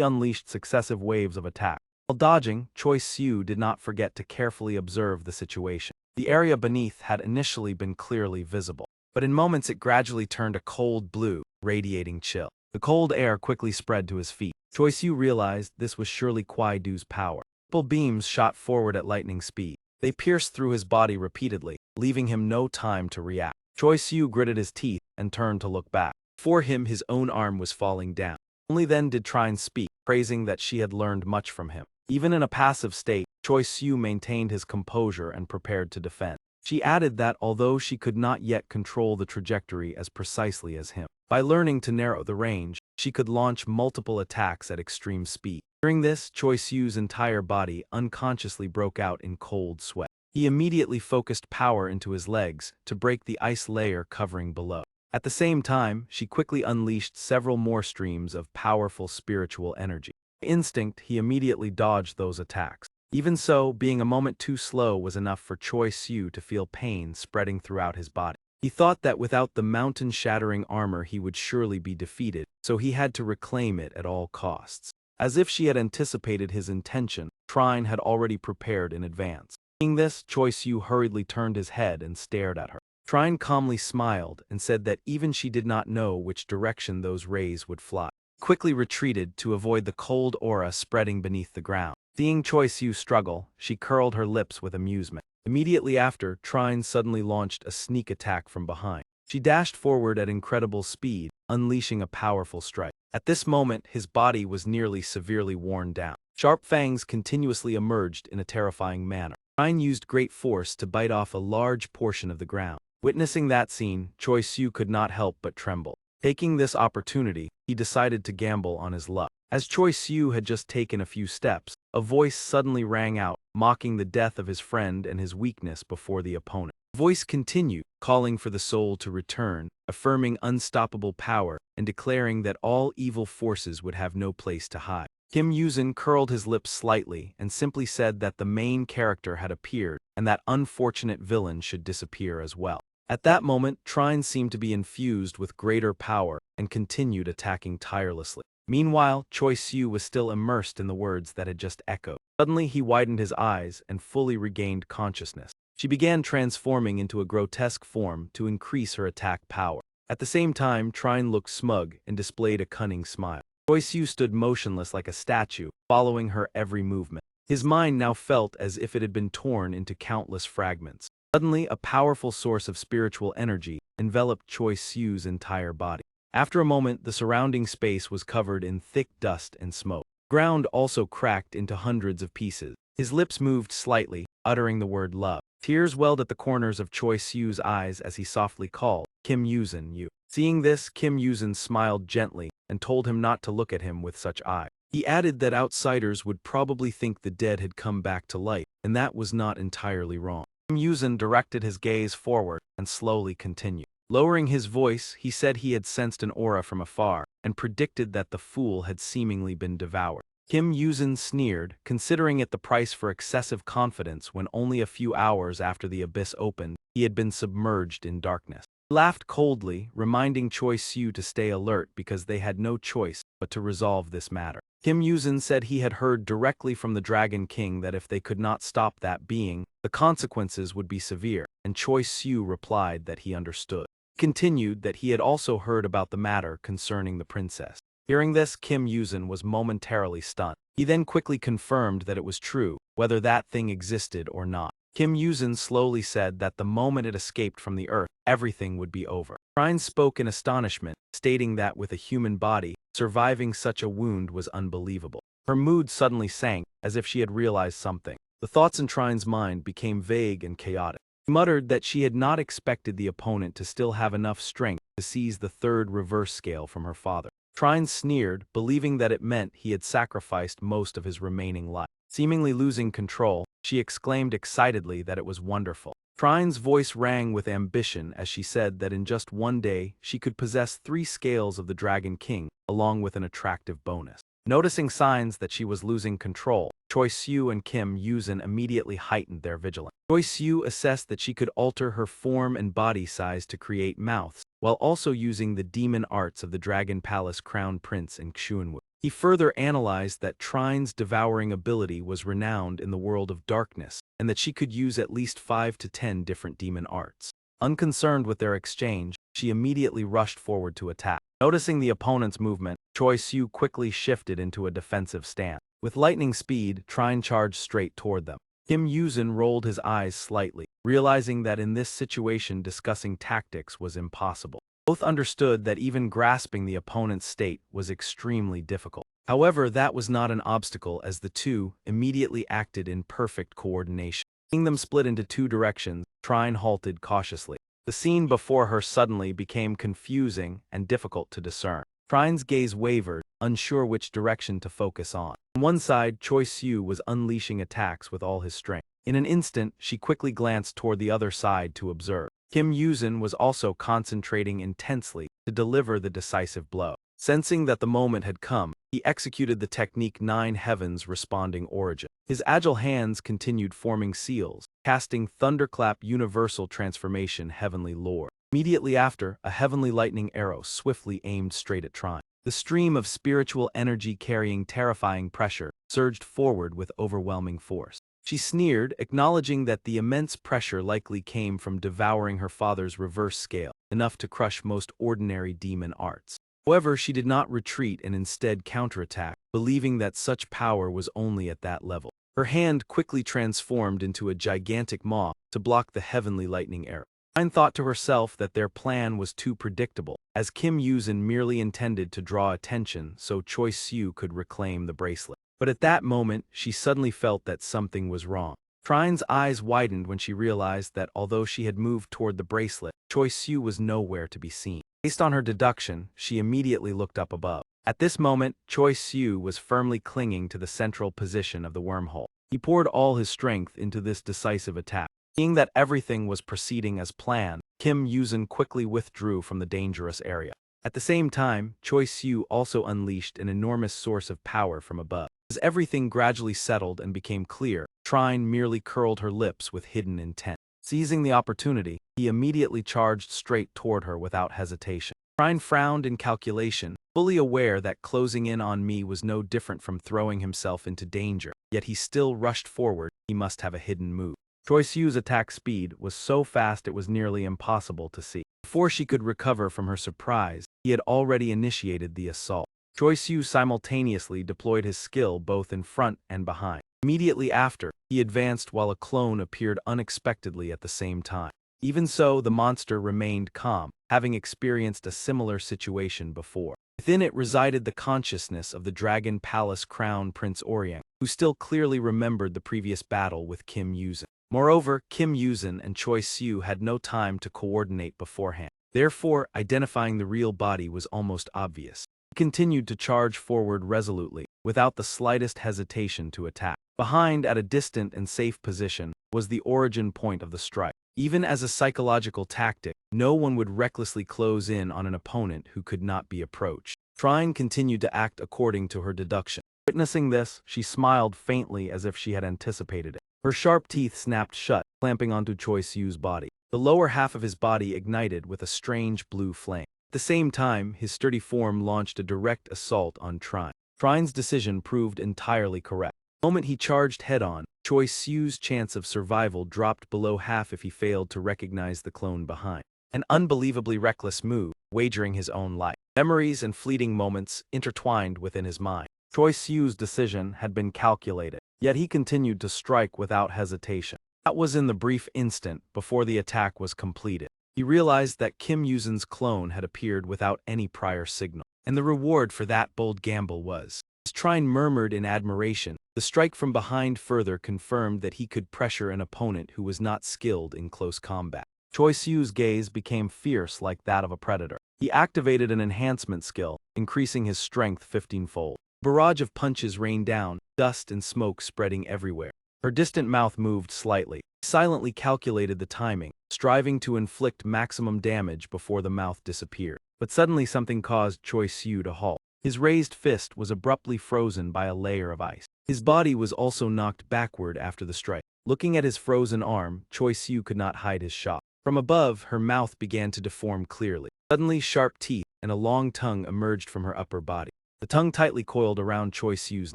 unleashed successive waves of attack. While dodging, Choi Siu did not forget to carefully observe the situation. The area beneath had initially been clearly visible, but in moments it gradually turned a cold blue, radiating chill. The cold air quickly spread to his feet. Choi Siu realized this was surely Kwai Du's power. Multiple beams shot forward at lightning speed. They pierced through his body repeatedly, leaving him no time to react. Choi Siu gritted his teeth and turned to look back. Before him, his own arm was falling down. Only then did Trine speak, praising that she had learned much from him. Even in a passive state, Choi Siu maintained his composure and prepared to defend. She added that although she could not yet control the trajectory as precisely as him, by learning to narrow the range, she could launch multiple attacks at extreme speed. During this, Choi Siu's entire body unconsciously broke out in cold sweat. He immediately focused power into his legs to break the ice layer covering below. At the same time, she quickly unleashed several more streams of powerful spiritual energy. By instinct, he immediately dodged those attacks. Even so, being a moment too slow was enough for Choi Siu to feel pain spreading throughout his body. He thought that without the mountain-shattering armor he would surely be defeated, so he had to reclaim it at all costs. As if she had anticipated his intention, Trine had already prepared in advance. Seeing this, Choi Siu hurriedly turned his head and stared at her. Trine calmly smiled and said that even she did not know which direction those rays would fly. Quickly retreated to avoid the cold aura spreading beneath the ground. Seeing Choi Siu struggle, she curled her lips with amusement. Immediately after, Trine suddenly launched a sneak attack from behind. She dashed forward at incredible speed, unleashing a powerful strike. At this moment, his body was nearly severely worn down. Sharp fangs continuously emerged in a terrifying manner. Trine used great force to bite off a large portion of the ground. Witnessing that scene, Choi Siu could not help but tremble. Taking this opportunity, he decided to gamble on his luck. As Choi Siu had just taken a few steps, a voice suddenly rang out, mocking the death of his friend and his weakness before the opponent. The voice continued, calling for the soul to return, affirming unstoppable power, and declaring that all evil forces would have no place to hide. Kim Yuzin curled his lips slightly and simply said that the main character had appeared and that unfortunate villain should disappear as well. At that moment, Trine seemed to be infused with greater power and continued attacking tirelessly. Meanwhile, Choi Siu was still immersed in the words that had just echoed. Suddenly, he widened his eyes and fully regained consciousness. She began transforming into a grotesque form to increase her attack power. At the same time, Trine looked smug and displayed a cunning smile. Choi Siu stood motionless like a statue, following her every movement. His mind now felt as if it had been torn into countless fragments. Suddenly, a powerful source of spiritual energy enveloped Choi Siu's entire body. After a moment, the surrounding space was covered in thick dust and smoke. The ground also cracked into hundreds of pieces. His lips moved slightly, uttering the word love. Tears welled at the corners of Choi Siu's eyes as he softly called, "Kim Yuzin, you." Seeing this, Kim Yuzin smiled gently and told him not to look at him with such eyes. He added that outsiders would probably think the dead had come back to life, and that was not entirely wrong. Kim Yuzin directed his gaze forward and slowly continued. Lowering his voice, he said he had sensed an aura from afar and predicted that the fool had seemingly been devoured. Kim Yuzin sneered, considering it the price for excessive confidence when only a few hours after the abyss opened, he had been submerged in darkness. He laughed coldly, reminding Choi Siu to stay alert because they had no choice but to resolve this matter. Kim Yuzin said he had heard directly from the Dragon King that if they could not stop that being, the consequences would be severe, and Choi Siu replied that he understood. He continued that he had also heard about the matter concerning the princess. Hearing this, Kim Yuzin was momentarily stunned. He then quickly confirmed that it was true, whether that thing existed or not. Kim Yuzin slowly said that the moment it escaped from the earth, everything would be over. Trine spoke in astonishment, stating that with a human body, surviving such a wound was unbelievable. Her mood suddenly sank, as if she had realized something. The thoughts in Trine's mind became vague and chaotic. She muttered that she had not expected the opponent to still have enough strength to seize the third reverse scale from her father. Trine sneered, believing that it meant he had sacrificed most of his remaining life. Seemingly losing control, she exclaimed excitedly that it was wonderful. Trine's voice rang with ambition as she said that in just one day she could possess 3 scales of the Dragon King, along with an attractive bonus. Noticing signs that she was losing control, Choi Siu and Kim Yuzin immediately heightened their vigilance. Choi Siu assessed that she could alter her form and body size to create mouths, while also using the demon arts of the Dragon Palace Crown Prince in Xuanwu. He further analyzed that Trine's devouring ability was renowned in the world of darkness, and that she could use at least 5 to 10 different demon arts. Unconcerned with their exchange, she immediately rushed forward to attack. Noticing the opponent's movement, Choi Siu quickly shifted into a defensive stance. With lightning speed, Trine charged straight toward them. Kim Yuzin rolled his eyes slightly, realizing that in this situation discussing tactics was impossible. Both understood that even grasping the opponent's state was extremely difficult. However, that was not an obstacle as the two immediately acted in perfect coordination. Seeing them split into 2 directions, Trine halted cautiously. The scene before her suddenly became confusing and difficult to discern. Trine's gaze wavered, unsure which direction to focus on. On one side, Choi Siu was unleashing attacks with all his strength. In an instant, she quickly glanced toward the other side to observe. Kim Yuzin was also concentrating intensely to deliver the decisive blow. Sensing that the moment had come, he executed the technique 9 Heavens Responding Origin. His agile hands continued forming seals, casting Thunderclap Universal Transformation Heavenly Lore. Immediately after, a heavenly lightning arrow swiftly aimed straight at Trine. The stream of spiritual energy carrying terrifying pressure surged forward with overwhelming force. She sneered, acknowledging that the immense pressure likely came from devouring her father's reverse scale, enough to crush most ordinary demon arts. However, she did not retreat and instead counterattacked, believing that such power was only at that level. Her hand quickly transformed into a gigantic maw to block the heavenly lightning arrow. Trine thought to herself that their plan was too predictable, as Kim Yuzin merely intended to draw attention so Choi Siu could reclaim the bracelet. But at that moment, she suddenly felt that something was wrong. Trine's eyes widened when she realized that although she had moved toward the bracelet, Choi Siu was nowhere to be seen. Based on her deduction, she immediately looked up above. At this moment, Choi Siu was firmly clinging to the central position of the wormhole. He poured all his strength into this decisive attack. Seeing that everything was proceeding as planned, Kim Yuzin quickly withdrew from the dangerous area. At the same time, Choi Siu also unleashed an enormous source of power from above. As everything gradually settled and became clear, Trine merely curled her lips with hidden intent. Seizing the opportunity, he immediately charged straight toward her without hesitation. Trine frowned in calculation, fully aware that closing in on me was no different from throwing himself into danger, yet he still rushed forward. He must have a hidden move. Choi Siu's attack speed was so fast it was nearly impossible to see. Before she could recover from her surprise, he had already initiated the assault. Choi Siu simultaneously deployed his skill both in front and behind. Immediately after, he advanced while a clone appeared unexpectedly at the same time. Even so, the monster remained calm, having experienced a similar situation before. Within it resided the consciousness of the Dragon Palace Crown Prince Oryang, who still clearly remembered the previous battle with Kim Yuzin. Moreover, Kim Yuzin and Choi Siu had no time to coordinate beforehand. Therefore, identifying the real body was almost obvious. He continued to charge forward resolutely, without the slightest hesitation to attack. Behind, at a distant and safe position, was the origin point of the strike. Even as a psychological tactic, no one would recklessly close in on an opponent who could not be approached. Trine continued to act according to her deduction. Witnessing this, she smiled faintly as if she had anticipated it. Her sharp teeth snapped shut, clamping onto Choi Siu's body. The lower half of his body ignited with a strange blue flame. At the same time, his sturdy form launched a direct assault on Trine. Trine's decision proved entirely correct. The moment he charged head-on, Choi Siu's chance of survival dropped below half if he failed to recognize the clone behind. An unbelievably reckless move, wagering his own life. Memories and fleeting moments intertwined within his mind. Choi Siu's decision had been calculated, yet he continued to strike without hesitation. That was in the brief instant before the attack was completed. He realized that Kim Yuzin's clone had appeared without any prior signal, and the reward for that bold gamble was. As Trine murmured in admiration, the strike from behind further confirmed that he could pressure an opponent who was not skilled in close combat. Choi Siu's gaze became fierce like that of a predator. He activated an enhancement skill, increasing his strength 15-fold. A barrage of punches rained down, dust and smoke spreading everywhere. Her distant mouth moved slightly. He silently calculated the timing, striving to inflict maximum damage before the mouth disappeared. But suddenly something caused Choi Siu to halt. His raised fist was abruptly frozen by a layer of ice. His body was also knocked backward after the strike. Looking at his frozen arm, Choi Siu could not hide his shock. From above, her mouth began to deform clearly. Suddenly, sharp teeth and a long tongue emerged from her upper body. The tongue tightly coiled around Choi Siu's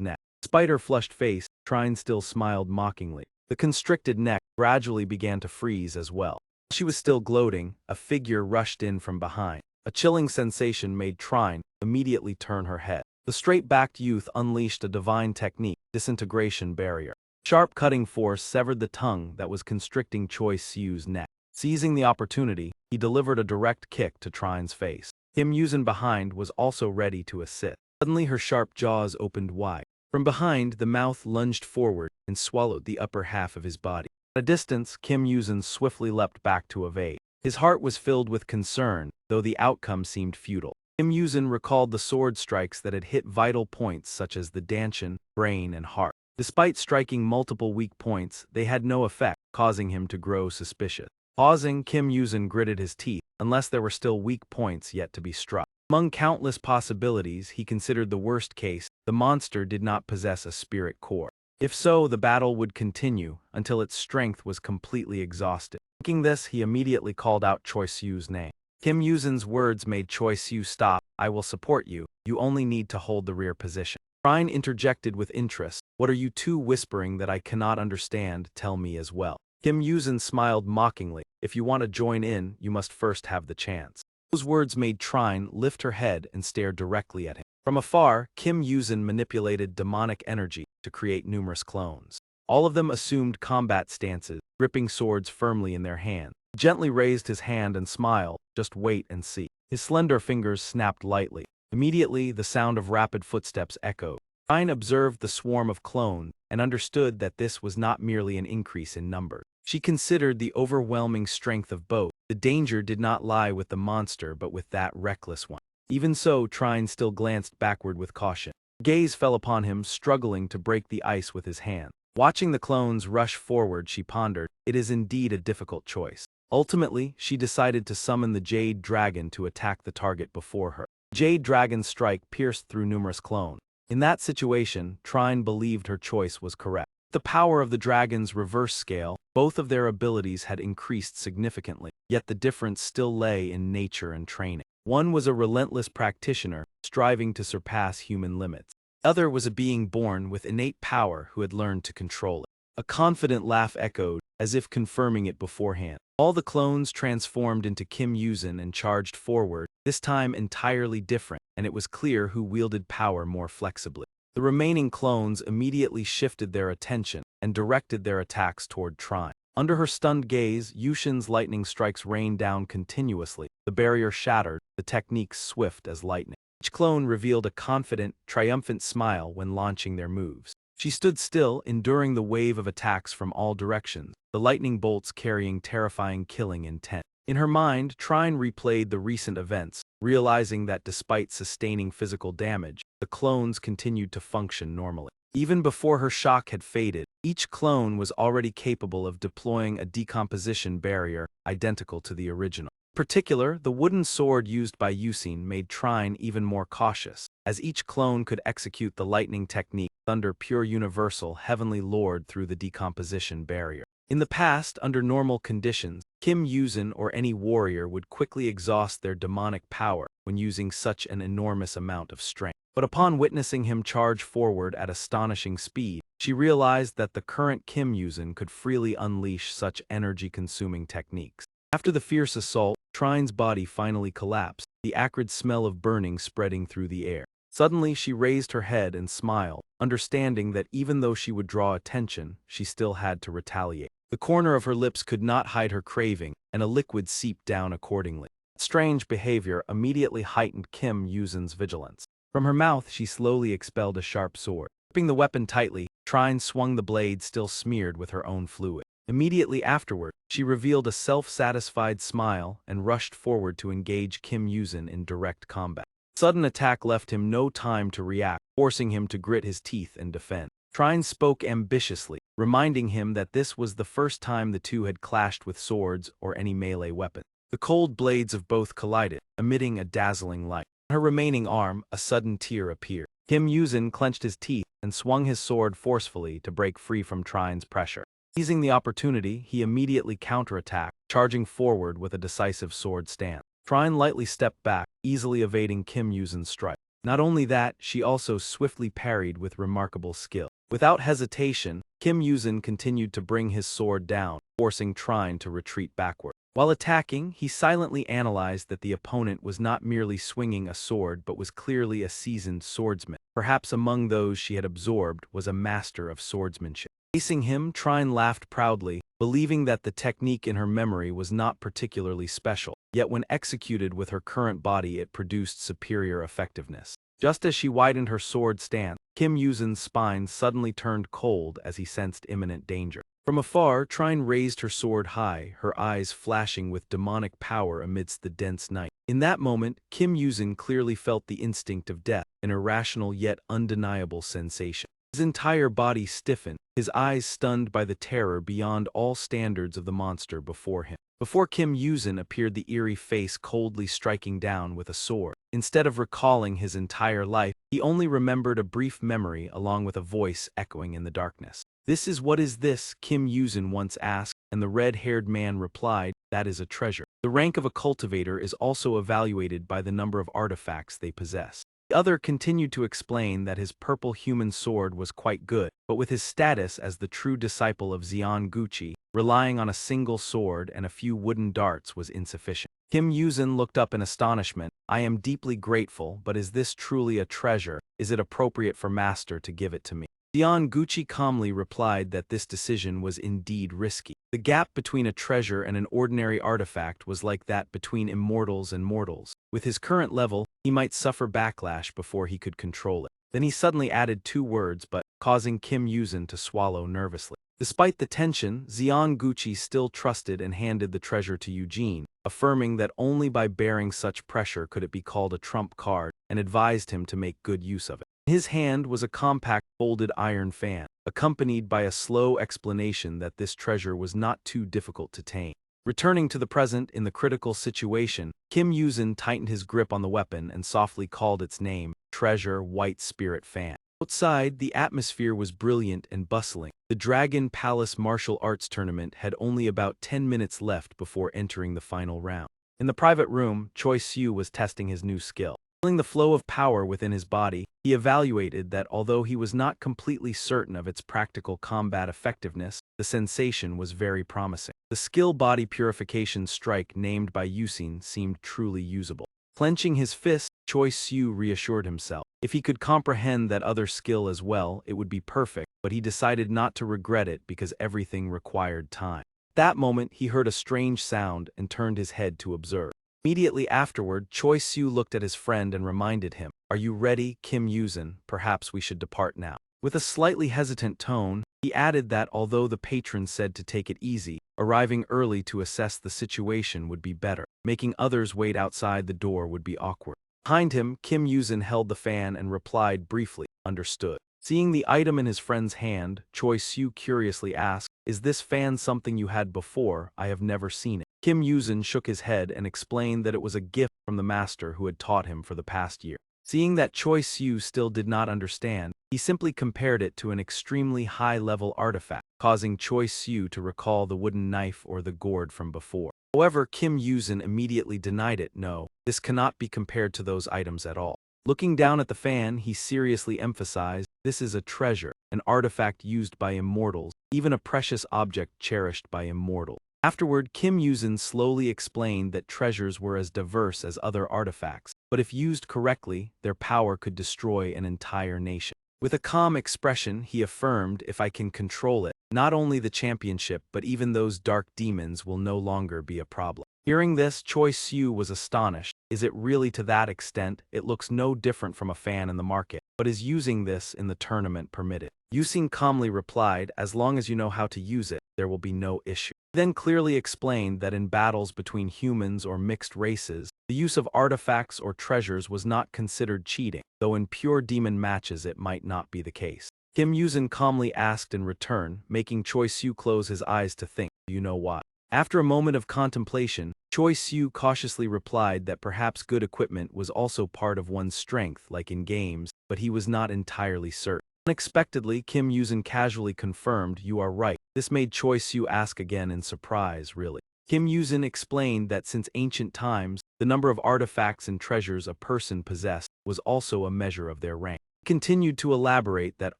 neck. Despite her flushed face, Trine still smiled mockingly. The constricted neck gradually began to freeze as well. While she was still gloating, a figure rushed in from behind. A chilling sensation made Trine immediately turn her head. The straight-backed youth unleashed a divine technique, disintegration barrier. Sharp cutting force severed the tongue that was constricting Choi Siu's neck. Seizing the opportunity, he delivered a direct kick to Trine's face. Kim Yuzin behind was also ready to assist. Suddenly her sharp jaws opened wide. From behind, the mouth lunged forward and swallowed the upper half of his body. At a distance, Kim Yuzin swiftly leapt back to evade. His heart was filled with concern, though the outcome seemed futile. Kim Yuzin recalled the sword strikes that had hit vital points such as the dantian, brain, and heart. Despite striking multiple weak points, they had no effect, causing him to grow suspicious. Pausing, Kim Yuzin gritted his teeth, unless there were still weak points yet to be struck. Among countless possibilities, he considered the worst case: the monster did not possess a spirit core. If so, the battle would continue until its strength was completely exhausted. Thinking this, he immediately called out Choi Siu's name. Kim Yuzin's words made Choi Siu stop. "I will support you. You only need to hold the rear position." Trine interjected with interest. "What are you two whispering that I cannot understand? Tell me as well." Kim Yuzin smiled mockingly. "If you want to join in, you must first have the chance." Those words made Trine lift her head and stare directly at him. From afar, Kim Yuzin manipulated demonic energy to create numerous clones. All of them assumed combat stances, gripping swords firmly in their hands. He gently raised his hand and smiled. "Just wait and see." His slender fingers snapped lightly. Immediately, the sound of rapid footsteps echoed. Trine observed the swarm of clones and understood that this was not merely an increase in numbers. She considered the overwhelming strength of both. The danger did not lie with the monster but with that reckless one. Even so, Trine still glanced backward with caution. Her gaze fell upon him, struggling to break the ice with his hand. Watching the clones rush forward, she pondered, "It is indeed a difficult choice." Ultimately, she decided to summon the Jade Dragon to attack the target before her. Jade Dragon's strike pierced through numerous clones. In that situation, Trine believed her choice was correct. The power of the dragon's reverse scale, both of their abilities had increased significantly, yet the difference still lay in nature and training. One was a relentless practitioner, striving to surpass human limits. The other was a being born with innate power who had learned to control it. A confident laugh echoed, as if confirming it beforehand. All the clones transformed into Kim Yuzin and charged forward, this time entirely different, and it was clear who wielded power more flexibly. The remaining clones immediately shifted their attention and directed their attacks toward Trine. Under her stunned gaze, Yushin's lightning strikes rained down continuously. The barrier shattered, the techniques swift as lightning. Each clone revealed a confident, triumphant smile when launching their moves. She stood still, enduring the wave of attacks from all directions, the lightning bolts carrying terrifying killing intent. In her mind, Trine replayed the recent events, realizing that despite sustaining physical damage, the clones continued to function normally. Even before her shock had faded, each clone was already capable of deploying a decomposition barrier identical to the original. In particular, the wooden sword used by Yusin made Trine even more cautious, as each clone could execute the lightning technique, thunder pure universal heavenly lord through the decomposition barrier. In the past, under normal conditions, Kim Yuzin or any warrior would quickly exhaust their demonic power when using such an enormous amount of strength. But upon witnessing him charge forward at astonishing speed, she realized that the current Kim Yuzin could freely unleash such energy-consuming techniques. After the fierce assault, Trine's body finally collapsed, the acrid smell of burning spreading through the air. Suddenly she raised her head and smiled, understanding that even though she would draw attention, she still had to retaliate. The corner of her lips could not hide her craving, and a liquid seeped down accordingly. Strange behavior immediately heightened Kim Yuzin's vigilance. From her mouth she slowly expelled a sharp sword. Gripping the weapon tightly, Trine swung the blade still smeared with her own fluid. Immediately afterward, she revealed a self-satisfied smile and rushed forward to engage Kim Yuzin in direct combat. Sudden attack left him no time to react, forcing him to grit his teeth and defend. Trine spoke ambitiously, reminding him that this was the first time the two had clashed with swords or any melee weapon. The cold blades of both collided, emitting a dazzling light. On her remaining arm, a sudden tear appeared. Kim Yuzin clenched his teeth and swung his sword forcefully to break free from Trine's pressure. Seizing the opportunity, he immediately counterattacked, charging forward with a decisive sword stance. Trine lightly stepped back, easily evading Kim Yuzin's strike. Not only that, she also swiftly parried with remarkable skill. Without hesitation, Kim Yuzin continued to bring his sword down, forcing Trine to retreat backward. While attacking, he silently analyzed that the opponent was not merely swinging a sword but was clearly a seasoned swordsman. Perhaps among those she had absorbed was a master of swordsmanship. Facing him, Trine laughed proudly, believing that the technique in her memory was not particularly special, yet when executed with her current body it produced superior effectiveness. Just as she widened her sword stance, Kim Yuzin's spine suddenly turned cold as he sensed imminent danger. From afar, Trine raised her sword high, her eyes flashing with demonic power amidst the dense night. In that moment, Kim Yuzin clearly felt the instinct of death, an irrational yet undeniable sensation. His entire body stiffened, his eyes stunned by the terror beyond all standards of the monster before him. Before Kim Yuzin appeared the eerie face coldly striking down with a sword. Instead of recalling his entire life, he only remembered a brief memory along with a voice echoing in the darkness. "This is what is this?" Kim Yuzin once asked, and the red-haired man replied, "That is a treasure." The rank of a cultivator is also evaluated by the number of artifacts they possess. The other continued to explain that his purple human sword was quite good, but with his status as the true disciple of Xian Guqi, relying on a single sword and a few wooden darts was insufficient. Kim Yuzin looked up in astonishment. "I am deeply grateful, but is this truly a treasure? Is it appropriate for Master to give it to me?" Xian Guqi calmly replied that this decision was indeed risky. The gap between a treasure and an ordinary artifact was like that between immortals and mortals. With his current level, he might suffer backlash before he could control it. Then he suddenly added 2 words but, causing Kim Yuzin to swallow nervously. Despite the tension, Xian Guqi still trusted and handed the treasure to Eugene, affirming that only by bearing such pressure could it be called a trump card, and advised him to make good use of it. In his hand was a compact folded iron fan, accompanied by a slow explanation that this treasure was not too difficult to tame. Returning to the present in the critical situation, Kim Yuzin tightened his grip on the weapon and softly called its name, Treasure White Spirit Fan. Outside, the atmosphere was brilliant and bustling. The Dragon Palace martial arts tournament had only about 10 minutes left before entering the final round. In the private room, Choi Siu was testing his new skill. Feeling the flow of power within his body, he evaluated that although he was not completely certain of its practical combat effectiveness, the sensation was very promising. The skill body purification strike named by Yusin seemed truly usable. Clenching his fist, Choi Siu reassured himself. If he could comprehend that other skill as well, it would be perfect, but he decided not to regret it because everything required time. At that moment, he heard a strange sound and turned his head to observe. Immediately afterward, Choi Siu looked at his friend and reminded him, "Are you ready, Kim Yuzin? Perhaps we should depart now." With a slightly hesitant tone, he added that although the patron said to take it easy, arriving early to assess the situation would be better. Making others wait outside the door would be awkward. Behind him, Kim Yuzin held the fan and replied briefly, "Understood." Seeing the item in his friend's hand, Choi Siu curiously asked, "Is this fan something you had before? I have never seen it." Kim Yuzin shook his head and explained that it was a gift from the master who had taught him for the past year. Seeing that Choi Siu still did not understand, he simply compared it to an extremely high-level artifact, causing Choi Siu to recall the wooden knife or the gourd from before. However, Kim Yuzin immediately denied it. "No, this cannot be compared to those items at all." Looking down at the fan, he seriously emphasized, "This is a treasure, an artifact used by immortals, even a precious object cherished by immortals." Afterward, Kim Yuzin slowly explained that treasures were as diverse as other artifacts, but if used correctly, their power could destroy an entire nation. With a calm expression, he affirmed, if I can control it, not only the championship but even those dark demons will no longer be a problem. Hearing this, Choi Siu was astonished. Is it really to that extent? It looks no different from a fan in the market, but is using this in the tournament permitted? Yusin calmly replied, as long as you know how to use it, there will be no issue. He then clearly explained that in battles between humans or mixed races, the use of artifacts or treasures was not considered cheating, though in pure demon matches it might not be the case. Kim Yuzin calmly asked in return, making Choi Siu close his eyes to think, do you know why? After a moment of contemplation, Choi Siu cautiously replied that perhaps good equipment was also part of one's strength like in games, but he was not entirely certain. Unexpectedly, Kim Yuzin casually confirmed, you are right. This made Choi Siu ask again in surprise, really. Kim Yuzin explained that since ancient times, the number of artifacts and treasures a person possessed was also a measure of their rank. He continued to elaborate that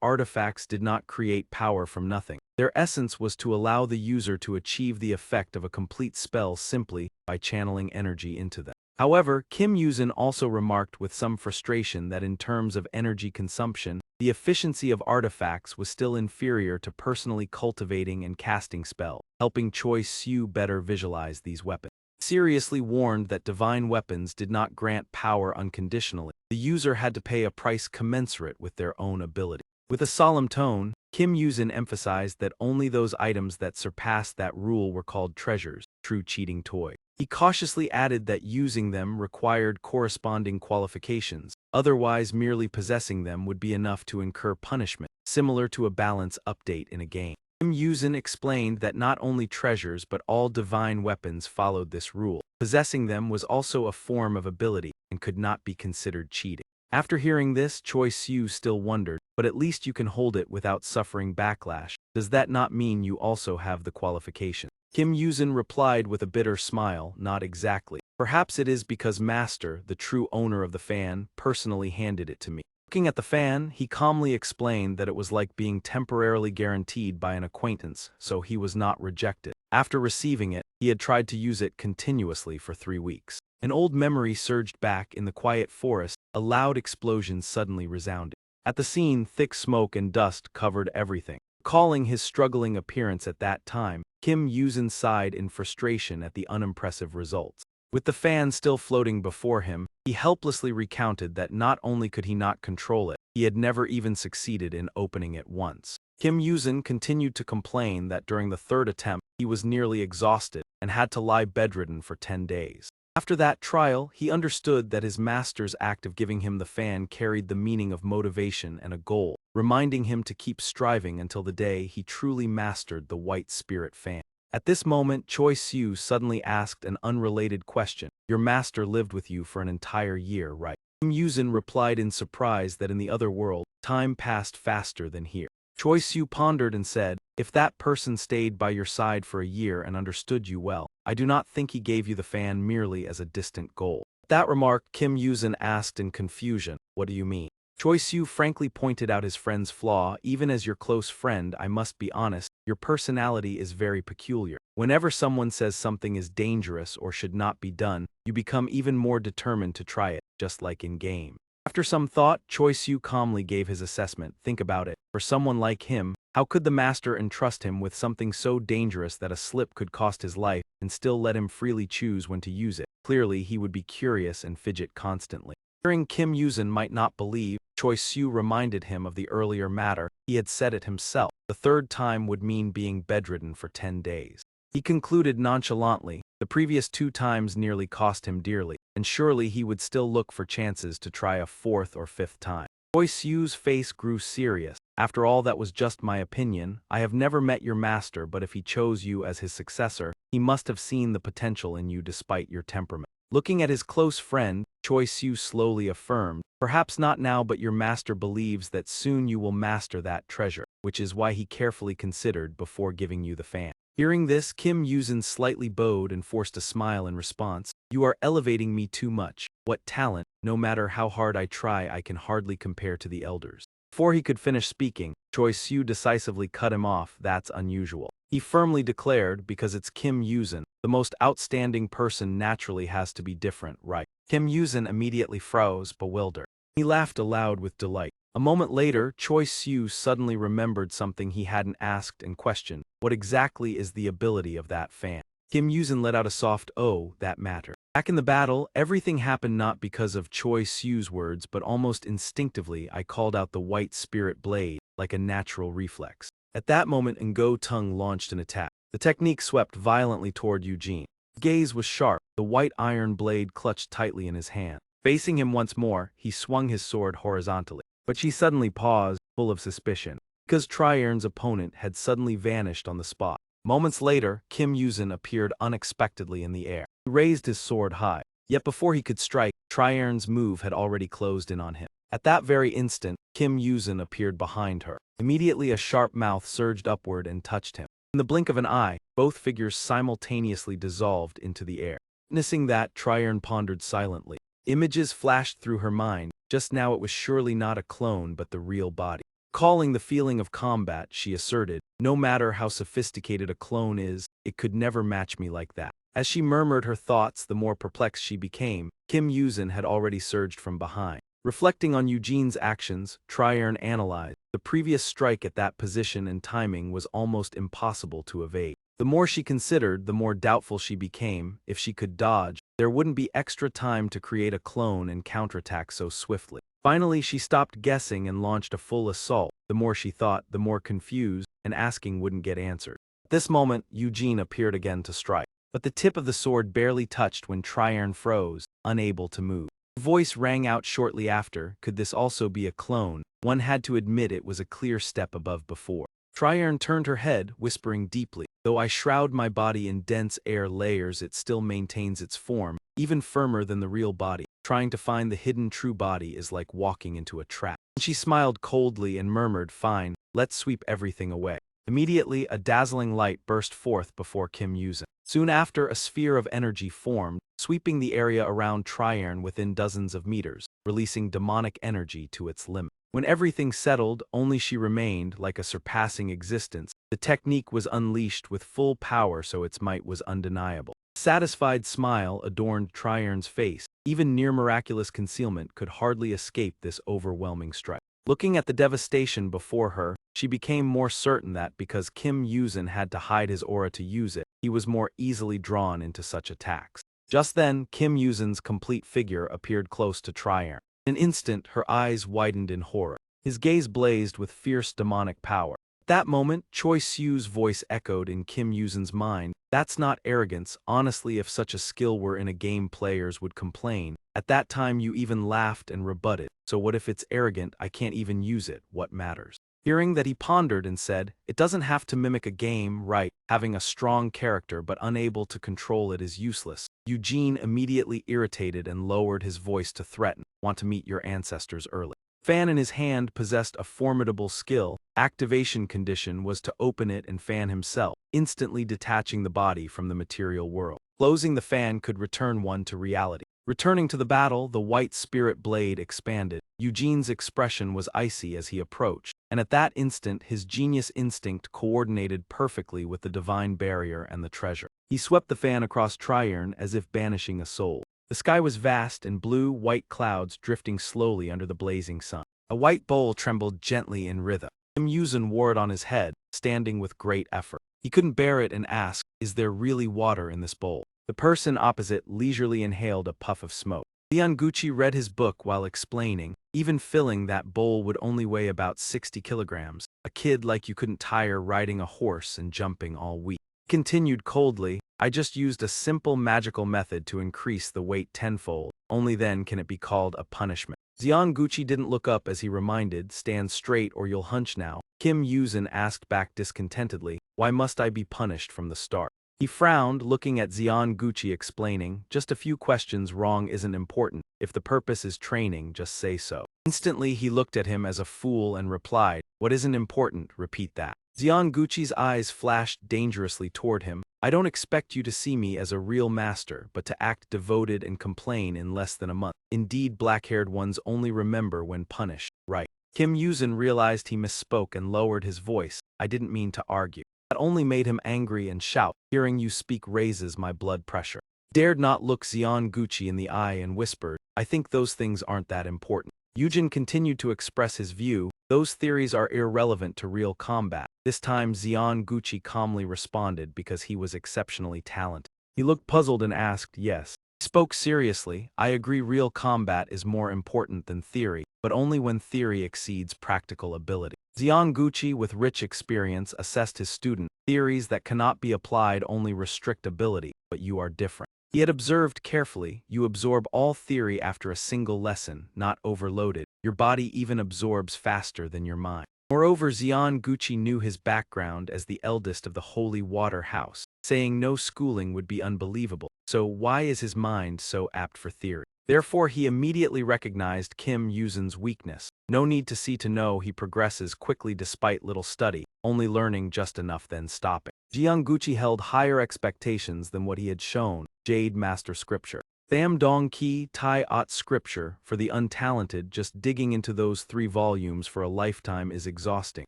artifacts did not create power from nothing. Their essence was to allow the user to achieve the effect of a complete spell simply by channeling energy into them. However, Kim Yuzin also remarked with some frustration that in terms of energy consumption, the efficiency of artifacts was still inferior to personally cultivating and casting spells, helping Choi Siu better visualize these weapons. Seriously warned that divine weapons did not grant power unconditionally. The user had to pay a price commensurate with their own ability. With a solemn tone, Kim Yuzin emphasized that only those items that surpassed that rule were called treasures, true cheating toys. He cautiously added that using them required corresponding qualifications, otherwise merely possessing them would be enough to incur punishment, similar to a balance update in a game. Kim Yuzin explained that not only treasures but all divine weapons followed this rule. Possessing them was also a form of ability and could not be considered cheating. After hearing this, Choi Siu still wondered, but at least you can hold it without suffering backlash. Does that not mean you also have the qualification? Kim Yuzin replied with a bitter smile, not exactly. Perhaps it is because Master, the true owner of the fan, personally handed it to me. Looking at the fan, he calmly explained that it was like being temporarily guaranteed by an acquaintance, so he was not rejected. After receiving it, he had tried to use it continuously for 3 weeks. An old memory surged back in the quiet forest. A loud explosion suddenly resounded. At the scene, thick smoke and dust covered everything. Recalling his struggling appearance at that time, Kim Yuzin sighed in frustration at the unimpressive results. With the fan still floating before him, he helplessly recounted that not only could he not control it, he had never even succeeded in opening it once. Kim Yuzin continued to complain that during the 3rd attempt, he was nearly exhausted and had to lie bedridden for 10 days. After that trial, he understood that his master's act of giving him the fan carried the meaning of motivation and a goal, reminding him to keep striving until the day he truly mastered the white spirit fan. At this moment, Choi Siu suddenly asked an unrelated question. Your master lived with you for an entire year, right? Kim Yuzin replied in surprise that in the other world, time passed faster than here. Choi Siu pondered and said, if that person stayed by your side for a year and understood you well, I do not think he gave you the fan merely as a distant goal. At that remark, Kim Yuzin asked in confusion, what do you mean? Choi Siu frankly pointed out his friend's flaw. Even as your close friend, I must be honest, your personality is very peculiar. Whenever someone says something is dangerous or should not be done, you become even more determined to try it, just like in game. After some thought, Choi Siu calmly gave his assessment. Think about it. For someone like him, how could the master entrust him with something so dangerous that a slip could cost his life and still let him freely choose when to use it? Clearly, he would be curious and fidget constantly. Hearing Kim Yuzin might not believe, Choi Siu reminded him of the earlier matter. He had said it himself. The 3rd time would mean being bedridden for 10 days. He concluded nonchalantly, the previous 2 times nearly cost him dearly, and surely he would still look for chances to try a 4th or 5th time. Choi Siu's face grew serious. After all, that was just my opinion. I have never met your master, but if he chose you as his successor, he must have seen the potential in you despite your temperament. Looking at his close friend, Choi Siu slowly affirmed, perhaps not now, but your master believes that soon you will master that treasure, which is why he carefully considered before giving you the fan. Hearing this, Kim Yuzin slightly bowed and forced a smile in response. You are elevating me too much. What talent, no matter how hard I try, I can hardly compare to the elders. Before he could finish speaking, Choi Soo decisively cut him off. That's unusual. He firmly declared, because it's Kim Yuzin, the most outstanding person naturally has to be different, right? Kim Yuzin immediately froze, bewildered. He laughed aloud with delight. A moment later, Choi Soo suddenly remembered something he hadn't asked and questioned. What exactly is the ability of that fan? Kim Yuzin let out a soft "oh, that matter." Back in the battle, everything happened not because of Choi Soo's words, but almost instinctively. I called out the white spirit blade, like a natural reflex. At that moment, Ngo Tung launched an attack. The technique swept violently toward Eugene. His gaze was sharp, the white iron blade clutched tightly in his hand. Facing him once more, he swung his sword horizontally. But she suddenly paused, full of suspicion, because Triern's opponent had suddenly vanished on the spot. Moments later, Kim Yuzin appeared unexpectedly in the air. He raised his sword high. Yet before he could strike, Triern's move had already closed in on him. At that very instant, Kim Yuzin appeared behind her. Immediately a sharp mouth surged upward and touched him. In the blink of an eye, both figures simultaneously dissolved into the air. Witnessing that, Triern pondered silently. Images flashed through her mind. Just now it was surely not a clone but the real body. Calling the feeling of combat, she asserted, no matter how sophisticated a clone is, it could never match me like that. As she murmured her thoughts, the more perplexed she became. Kim Yuzin had already surged from behind. Reflecting on Eugene's actions, Triern analyzed. The previous strike at that position and timing was almost impossible to evade. The more she considered, the more doubtful she became. If she could dodge, there wouldn't be extra time to create a clone and counterattack so swiftly. Finally, she stopped guessing and launched a full assault. The more she thought, the more confused, and asking wouldn't get answered. At this moment, Eugene appeared again to strike. But the tip of the sword barely touched when Triern froze, unable to move. Her voice rang out shortly after. Could this also be a clone? One had to admit it was a clear step above before. Triern turned her head, whispering deeply, though I shroud my body in dense air layers, it still maintains its form, even firmer than the real body. Trying to find the hidden true body is like walking into a trap. She smiled coldly and murmured, fine, let's sweep everything away. Immediately, a dazzling light burst forth before Kim Yuzin. Soon after, a sphere of energy formed, sweeping the area around Triern within dozens of meters, releasing demonic energy to its limit. When everything settled, only she remained, like a surpassing existence. The technique was unleashed with full power, so its might was undeniable. A satisfied smile adorned Triern's face. Even near miraculous concealment could hardly escape this overwhelming strike. Looking at the devastation before her, she became more certain that because Kim Yuzin had to hide his aura to use it, he was more easily drawn into such attacks. Just then, Kim Yuzin's complete figure appeared close to Triern. In an instant, her eyes widened in horror. His gaze blazed with fierce demonic power. At that moment, Choi Soo's voice echoed in Kim Yuzin's mind. That's not arrogance. Honestly, if such a skill were in a game, players would complain. At that time, you even laughed and rebutted. So what if it's arrogant? I can't even use it. What matters? Hearing that, he pondered and said, it doesn't have to mimic a game, right? Having a strong character but unable to control it is useless. Eugene immediately irritated and lowered his voice to threaten. Want to meet your ancestors early. Fan in his hand possessed a formidable skill. Activation condition was to open it and fan himself, instantly detaching the body from the material world. Closing the fan could return one to reality. Returning to the battle, the white spirit blade expanded. Eugene's expression was icy as he approached, and at that instant his genius instinct coordinated perfectly with the divine barrier and the treasure. He swept the fan across Triern as if banishing a soul. The sky was vast and blue-white clouds drifting slowly under the blazing sun. A white bowl trembled gently in rhythm. Kim Yuzin wore it on his head, standing with great effort. He couldn't bear it and asked, is there really water in this bowl? The person opposite leisurely inhaled a puff of smoke. Gucci read his book while explaining, even filling that bowl would only weigh about 60 kilograms. A kid like you couldn't tire riding a horse and jumping all week. He continued coldly, I just used a simple magical method to increase the weight tenfold. Only then can it be called a punishment. Gucci didn't look up as he reminded, stand straight or you'll hunch now. Kim Yuzin asked back discontentedly, why must I be punished from the start? He frowned, looking at Gucci explaining, just a few questions wrong isn't important. If the purpose is training, just say so. Instantly he looked at him as a fool and replied, what isn't important, repeat that. Gucci's eyes flashed dangerously toward him. I don't expect you to see me as a real master, but to act devoted and complain in less than a month. Indeed, black-haired ones only remember when punished, right? Kim Yuzin realized he misspoke and lowered his voice. I didn't mean to argue. That only made him angry and shout. Hearing you speak raises my blood pressure. Dared not look Xian Gucci in the eye and whispered, I think those things aren't that important. Yujin continued to express his view. Those theories are irrelevant to real combat. This time Xian Gucci calmly responded because he was exceptionally talented. He looked puzzled and asked, yes. He spoke seriously. I agree real combat is more important than theory, but only when theory exceeds practical ability. Xian Gucci, with rich experience, assessed his student. Theories that cannot be applied only restrict ability, but you are different. He had observed carefully. You absorb all theory after a single lesson, not overloaded. Your body even absorbs faster than your mind. Moreover, Xian Gucci knew his background as the eldest of the Holy Water House. Saying no schooling would be unbelievable. So why is his mind so apt for theory? Therefore, he immediately recognized Kim Yuzin's weakness. No need to see to know he progresses quickly despite little study, only learning just enough then stopping. Xian Gucci held higher expectations than what he had shown. Jade Master Scripture. Tham Dong Ki Tai Ot Scripture, for the untalented, just digging into those 3 volumes for a lifetime is exhausting.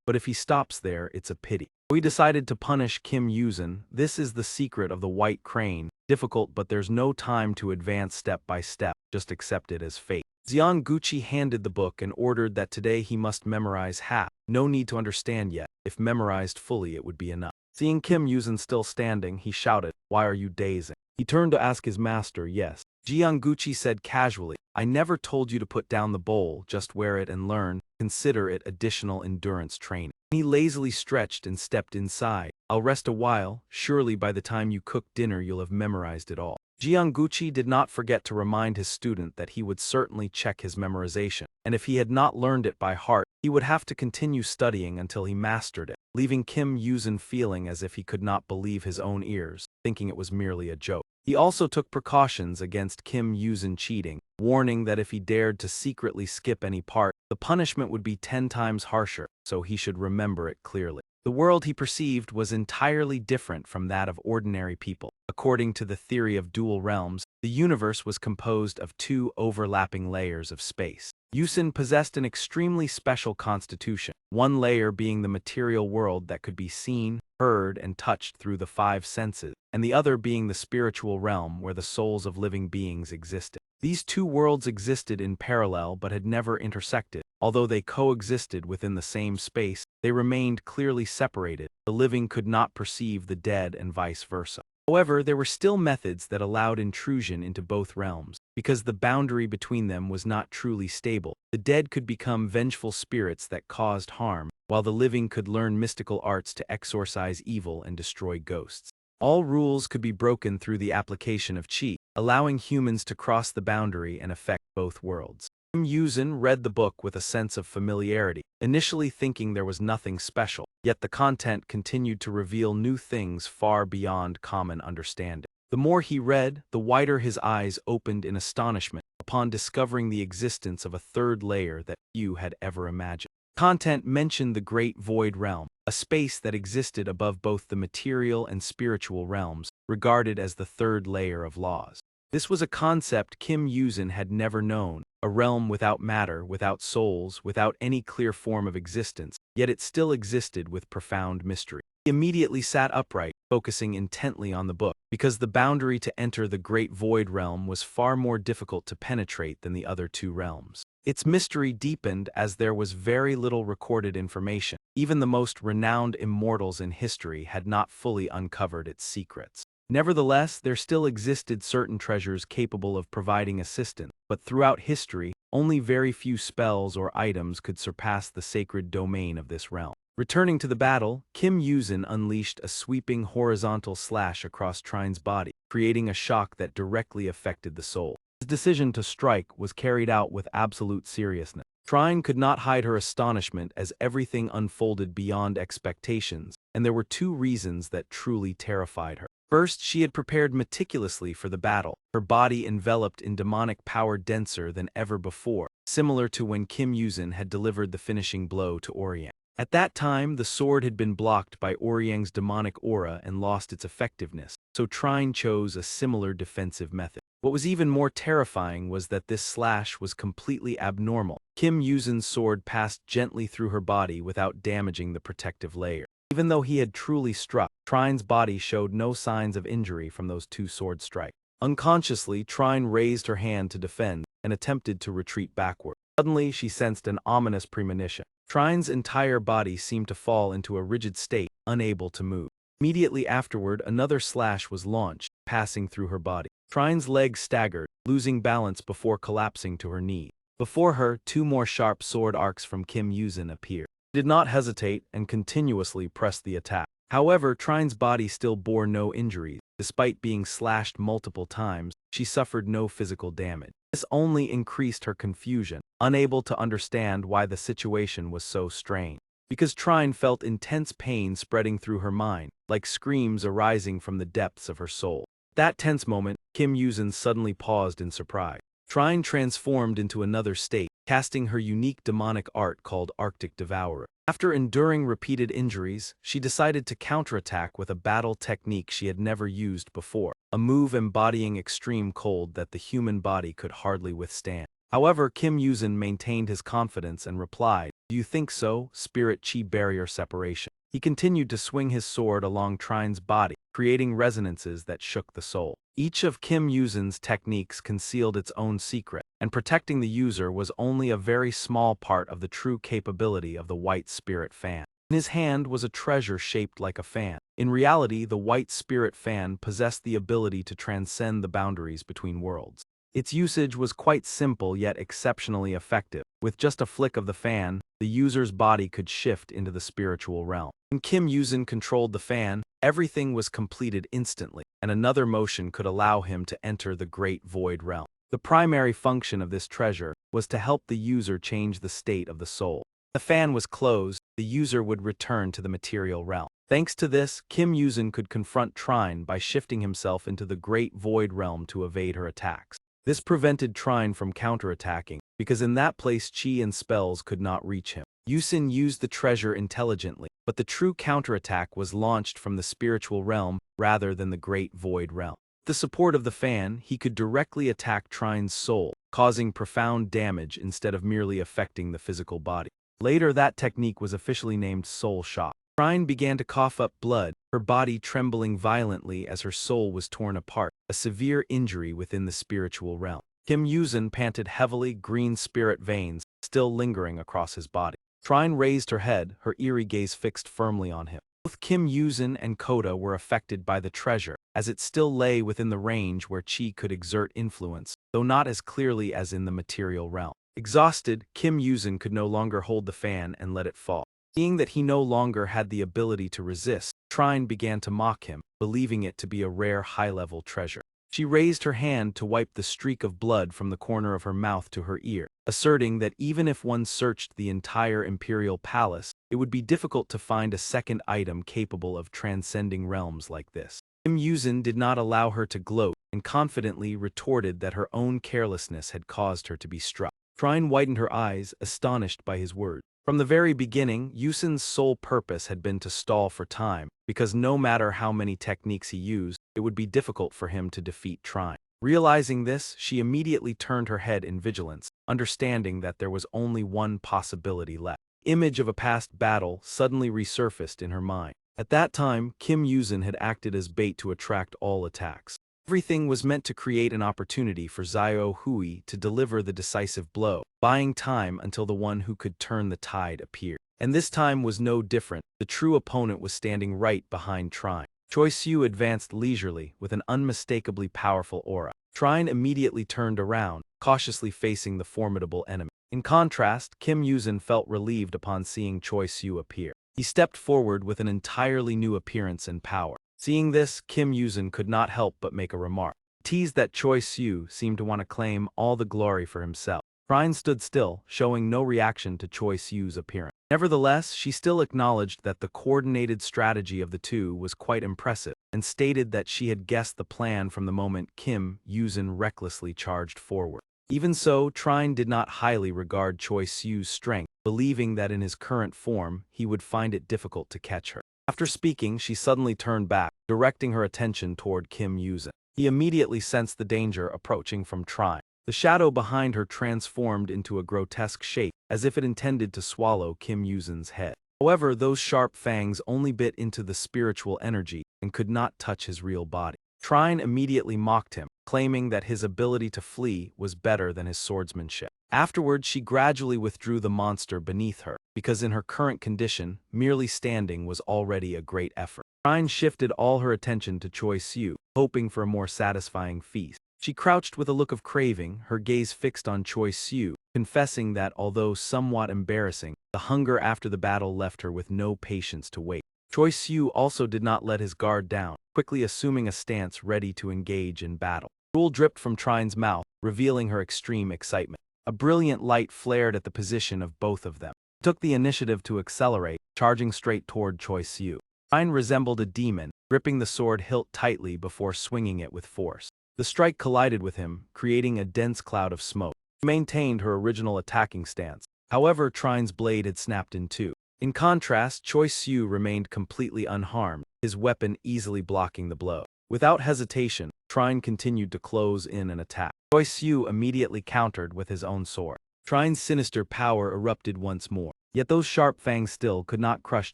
But if he stops there, it's a pity. We decided to punish Kim Yuzin. This is the secret of the White Crane. Difficult, but there's no time to advance step by step. Just accept it as fate. Xian Gucci handed the book and ordered that today he must memorize half. No need to understand yet. If memorized fully, it would be enough. Seeing Kim Yuzin still standing, he shouted, why are you dazing? He turned to ask his master, yes. Xian Gucci said casually, I never told you to put down the bowl, just wear it and learn. Consider it additional endurance training. He lazily stretched and stepped inside. I'll rest a while. Surely by the time you cook dinner you'll have memorized it all. Xian Gucci did not forget to remind his student that he would certainly check his memorization, and if he had not learned it by heart, he would have to continue studying until he mastered it, leaving Kim Yuzin feeling as if he could not believe his own ears, thinking it was merely a joke. He also took precautions against Kim Yuzin cheating, warning that if he dared to secretly skip any part, the punishment would be 10 times harsher, so he should remember it clearly. The world he perceived was entirely different from that of ordinary people. According to the theory of dual realms, the universe was composed of 2 overlapping layers of space. Yuzin possessed an extremely special constitution, one layer being the material world that could be seen, heard, and touched through the 5 senses, and the other being the spiritual realm where the souls of living beings existed. These 2 worlds existed in parallel but had never intersected. Although they coexisted within the same space, they remained clearly separated. The living could not perceive the dead and vice versa. However, there were still methods that allowed intrusion into both realms. Because the boundary between them was not truly stable, the dead could become vengeful spirits that caused harm, while the living could learn mystical arts to exorcise evil and destroy ghosts. All rules could be broken through the application of chi, allowing humans to cross the boundary and affect both worlds. Kim Yuzin read the book with a sense of familiarity, initially thinking there was nothing special, yet the content continued to reveal new things far beyond common understanding. The more he read, the wider his eyes opened in astonishment upon discovering the existence of a 3rd layer that few had ever imagined. Content mentioned the Great Void Realm, a space that existed above both the material and spiritual realms, regarded as the 3rd layer of laws. This was a concept Kim Yuzin had never known, a realm without matter, without souls, without any clear form of existence, yet it still existed with profound mystery. He immediately sat upright, focusing intently on the book, because the boundary to enter the Great Void Realm was far more difficult to penetrate than the other 2 realms. Its mystery deepened as there was very little recorded information. Even the most renowned immortals in history had not fully uncovered its secrets. Nevertheless, there still existed certain treasures capable of providing assistance, but throughout history, only very few spells or items could surpass the sacred domain of this realm. Returning to the battle, Kim Yuzin unleashed a sweeping horizontal slash across Trine's body, creating a shock that directly affected the soul. His decision to strike was carried out with absolute seriousness. Trine could not hide her astonishment as everything unfolded beyond expectations, and there were 2 reasons that truly terrified her. First, she had prepared meticulously for the battle, her body enveloped in demonic power denser than ever before, similar to when Kim Yuzin had delivered the finishing blow to Orient. At that time, the sword had been blocked by Oryang's demonic aura and lost its effectiveness, so Trine chose a similar defensive method. What was even more terrifying was that this slash was completely abnormal. Kim Yuzin's sword passed gently through her body without damaging the protective layer. Even though he had truly struck, Trine's body showed no signs of injury from those two sword strikes. Unconsciously, Trine raised her hand to defend and attempted to retreat backward. Suddenly, she sensed an ominous premonition. Trine's entire body seemed to fall into a rigid state, unable to move. Immediately afterward, another slash was launched, passing through her body. Trine's legs staggered, losing balance before collapsing to her knee. Before her, two more sharp sword arcs from Kim Yuzin appeared. She did not hesitate and continuously pressed the attack. However, Trine's body still bore no injuries. Despite being slashed multiple times, she suffered no physical damage. This only increased her confusion, unable to understand why the situation was so strange. Because Trine felt intense pain spreading through her mind, like screams arising from the depths of her soul. At that tense moment, Kim Yuzin suddenly paused in surprise. Trine transformed into another state, casting her unique demonic art called Arctic Devourer. After enduring repeated injuries, she decided to counterattack with a battle technique she had never used before, a move embodying extreme cold that the human body could hardly withstand. However, Kim Yuzin maintained his confidence and replied, "Do you think so, Spirit Chi Barrier Separation?" He continued to swing his sword along Trine's body, creating resonances that shook the soul. Each of Kim Yuzin's techniques concealed its own secret, and protecting the user was only a very small part of the true capability of the White Spirit Fan. In his hand was a treasure shaped like a fan. In reality, the White Spirit Fan possessed the ability to transcend the boundaries between worlds. Its usage was quite simple yet exceptionally effective. With just a flick of the fan, the user's body could shift into the spiritual realm. When Kim Yuzin controlled the fan, everything was completed instantly, and another motion could allow him to enter the Great Void Realm. The primary function of this treasure was to help the user change the state of the soul. When the fan was closed, the user would return to the material realm. Thanks to this, Kim Yuzin could confront Trine by shifting himself into the Great Void Realm to evade her attacks. This prevented Trine from counterattacking, because in that place chi and spells could not reach him. Yuzin used the treasure intelligently, but the true counterattack was launched from the spiritual realm rather than the Great Void Realm. With the support of the fan, he could directly attack Trine's soul, causing profound damage instead of merely affecting the physical body. Later, that technique was officially named Soul Shock. Trine began to cough up blood, her body trembling violently as her soul was torn apart, a severe injury within the spiritual realm. Kim Yuzin panted heavily, green spirit veins still lingering across his body. Trine raised her head, her eerie gaze fixed firmly on him. Both Kim Yuzin and Koda were affected by the treasure, as it still lay within the range where chi could exert influence, though not as clearly as in the material realm. Exhausted, Kim Yuzin could no longer hold the fan and let it fall. Seeing that he no longer had the ability to resist, Trine began to mock him, believing it to be a rare high-level treasure. She raised her hand to wipe the streak of blood from the corner of her mouth to her ear, asserting that even if one searched the entire imperial palace, it would be difficult to find a second item capable of transcending realms like this. Kim Yuzin did not allow her to gloat and confidently retorted that her own carelessness had caused her to be struck. Trine widened her eyes, astonished by his words. From the very beginning, Yuzin's sole purpose had been to stall for time, because no matter how many techniques he used, it would be difficult for him to defeat Trine. Realizing this, she immediately turned her head in vigilance, understanding that there was only one possibility left. The image of a past battle suddenly resurfaced in her mind. At that time, Kim Yuzin had acted as bait to attract all attacks. Everything was meant to create an opportunity for Xiao Hui to deliver the decisive blow, buying time until the one who could turn the tide appeared. And this time was no different. The true opponent was standing right behind Trine. Choi Siu advanced leisurely, with an unmistakably powerful aura. Trine immediately turned around, cautiously facing the formidable enemy. In contrast, Kim Yuzin felt relieved upon seeing Choi Siu appear. He stepped forward with an entirely new appearance and power. Seeing this, Kim Yuzin could not help but make a remark. He teased that Choi Siu seemed to want to claim all the glory for himself. Trine stood still, showing no reaction to Choi Siu's appearance. Nevertheless, she still acknowledged that the coordinated strategy of the two was quite impressive, and stated that she had guessed the plan from the moment Kim Yuzin recklessly charged forward. Even so, Trine did not highly regard Choi Siu's strength, believing that in his current form, he would find it difficult to catch her. After speaking, she suddenly turned back, directing her attention toward Kim Yuzin. He immediately sensed the danger approaching from Trine. The shadow behind her transformed into a grotesque shape, as if it intended to swallow Kim Yuzin's head. However, those sharp fangs only bit into the spiritual energy and could not touch his real body. Trine immediately mocked him, claiming that his ability to flee was better than his swordsmanship. Afterward, she gradually withdrew the monster beneath her, because in her current condition, merely standing was already a great effort. Trine shifted all her attention to Choi Siu, hoping for a more satisfying feast. She crouched with a look of craving, her gaze fixed on Choi Siu, confessing that although somewhat embarrassing, the hunger after the battle left her with no patience to wait. Choi Siu also did not let his guard down, quickly assuming a stance ready to engage in battle. Drool dripped from Trine's mouth, revealing her extreme excitement. A brilliant light flared at the position of both of them. He took the initiative to accelerate, charging straight toward Choi Siu. Trine resembled a demon, gripping the sword hilt tightly before swinging it with force. The strike collided with him, creating a dense cloud of smoke. She maintained her original attacking stance. However, Trine's blade had snapped in two. In contrast, Choi Siu remained completely unharmed, his weapon easily blocking the blow. Without hesitation, Trine continued to close in and attack. Choi Siu immediately countered with his own sword. Trine's sinister power erupted once more, yet those sharp fangs still could not crush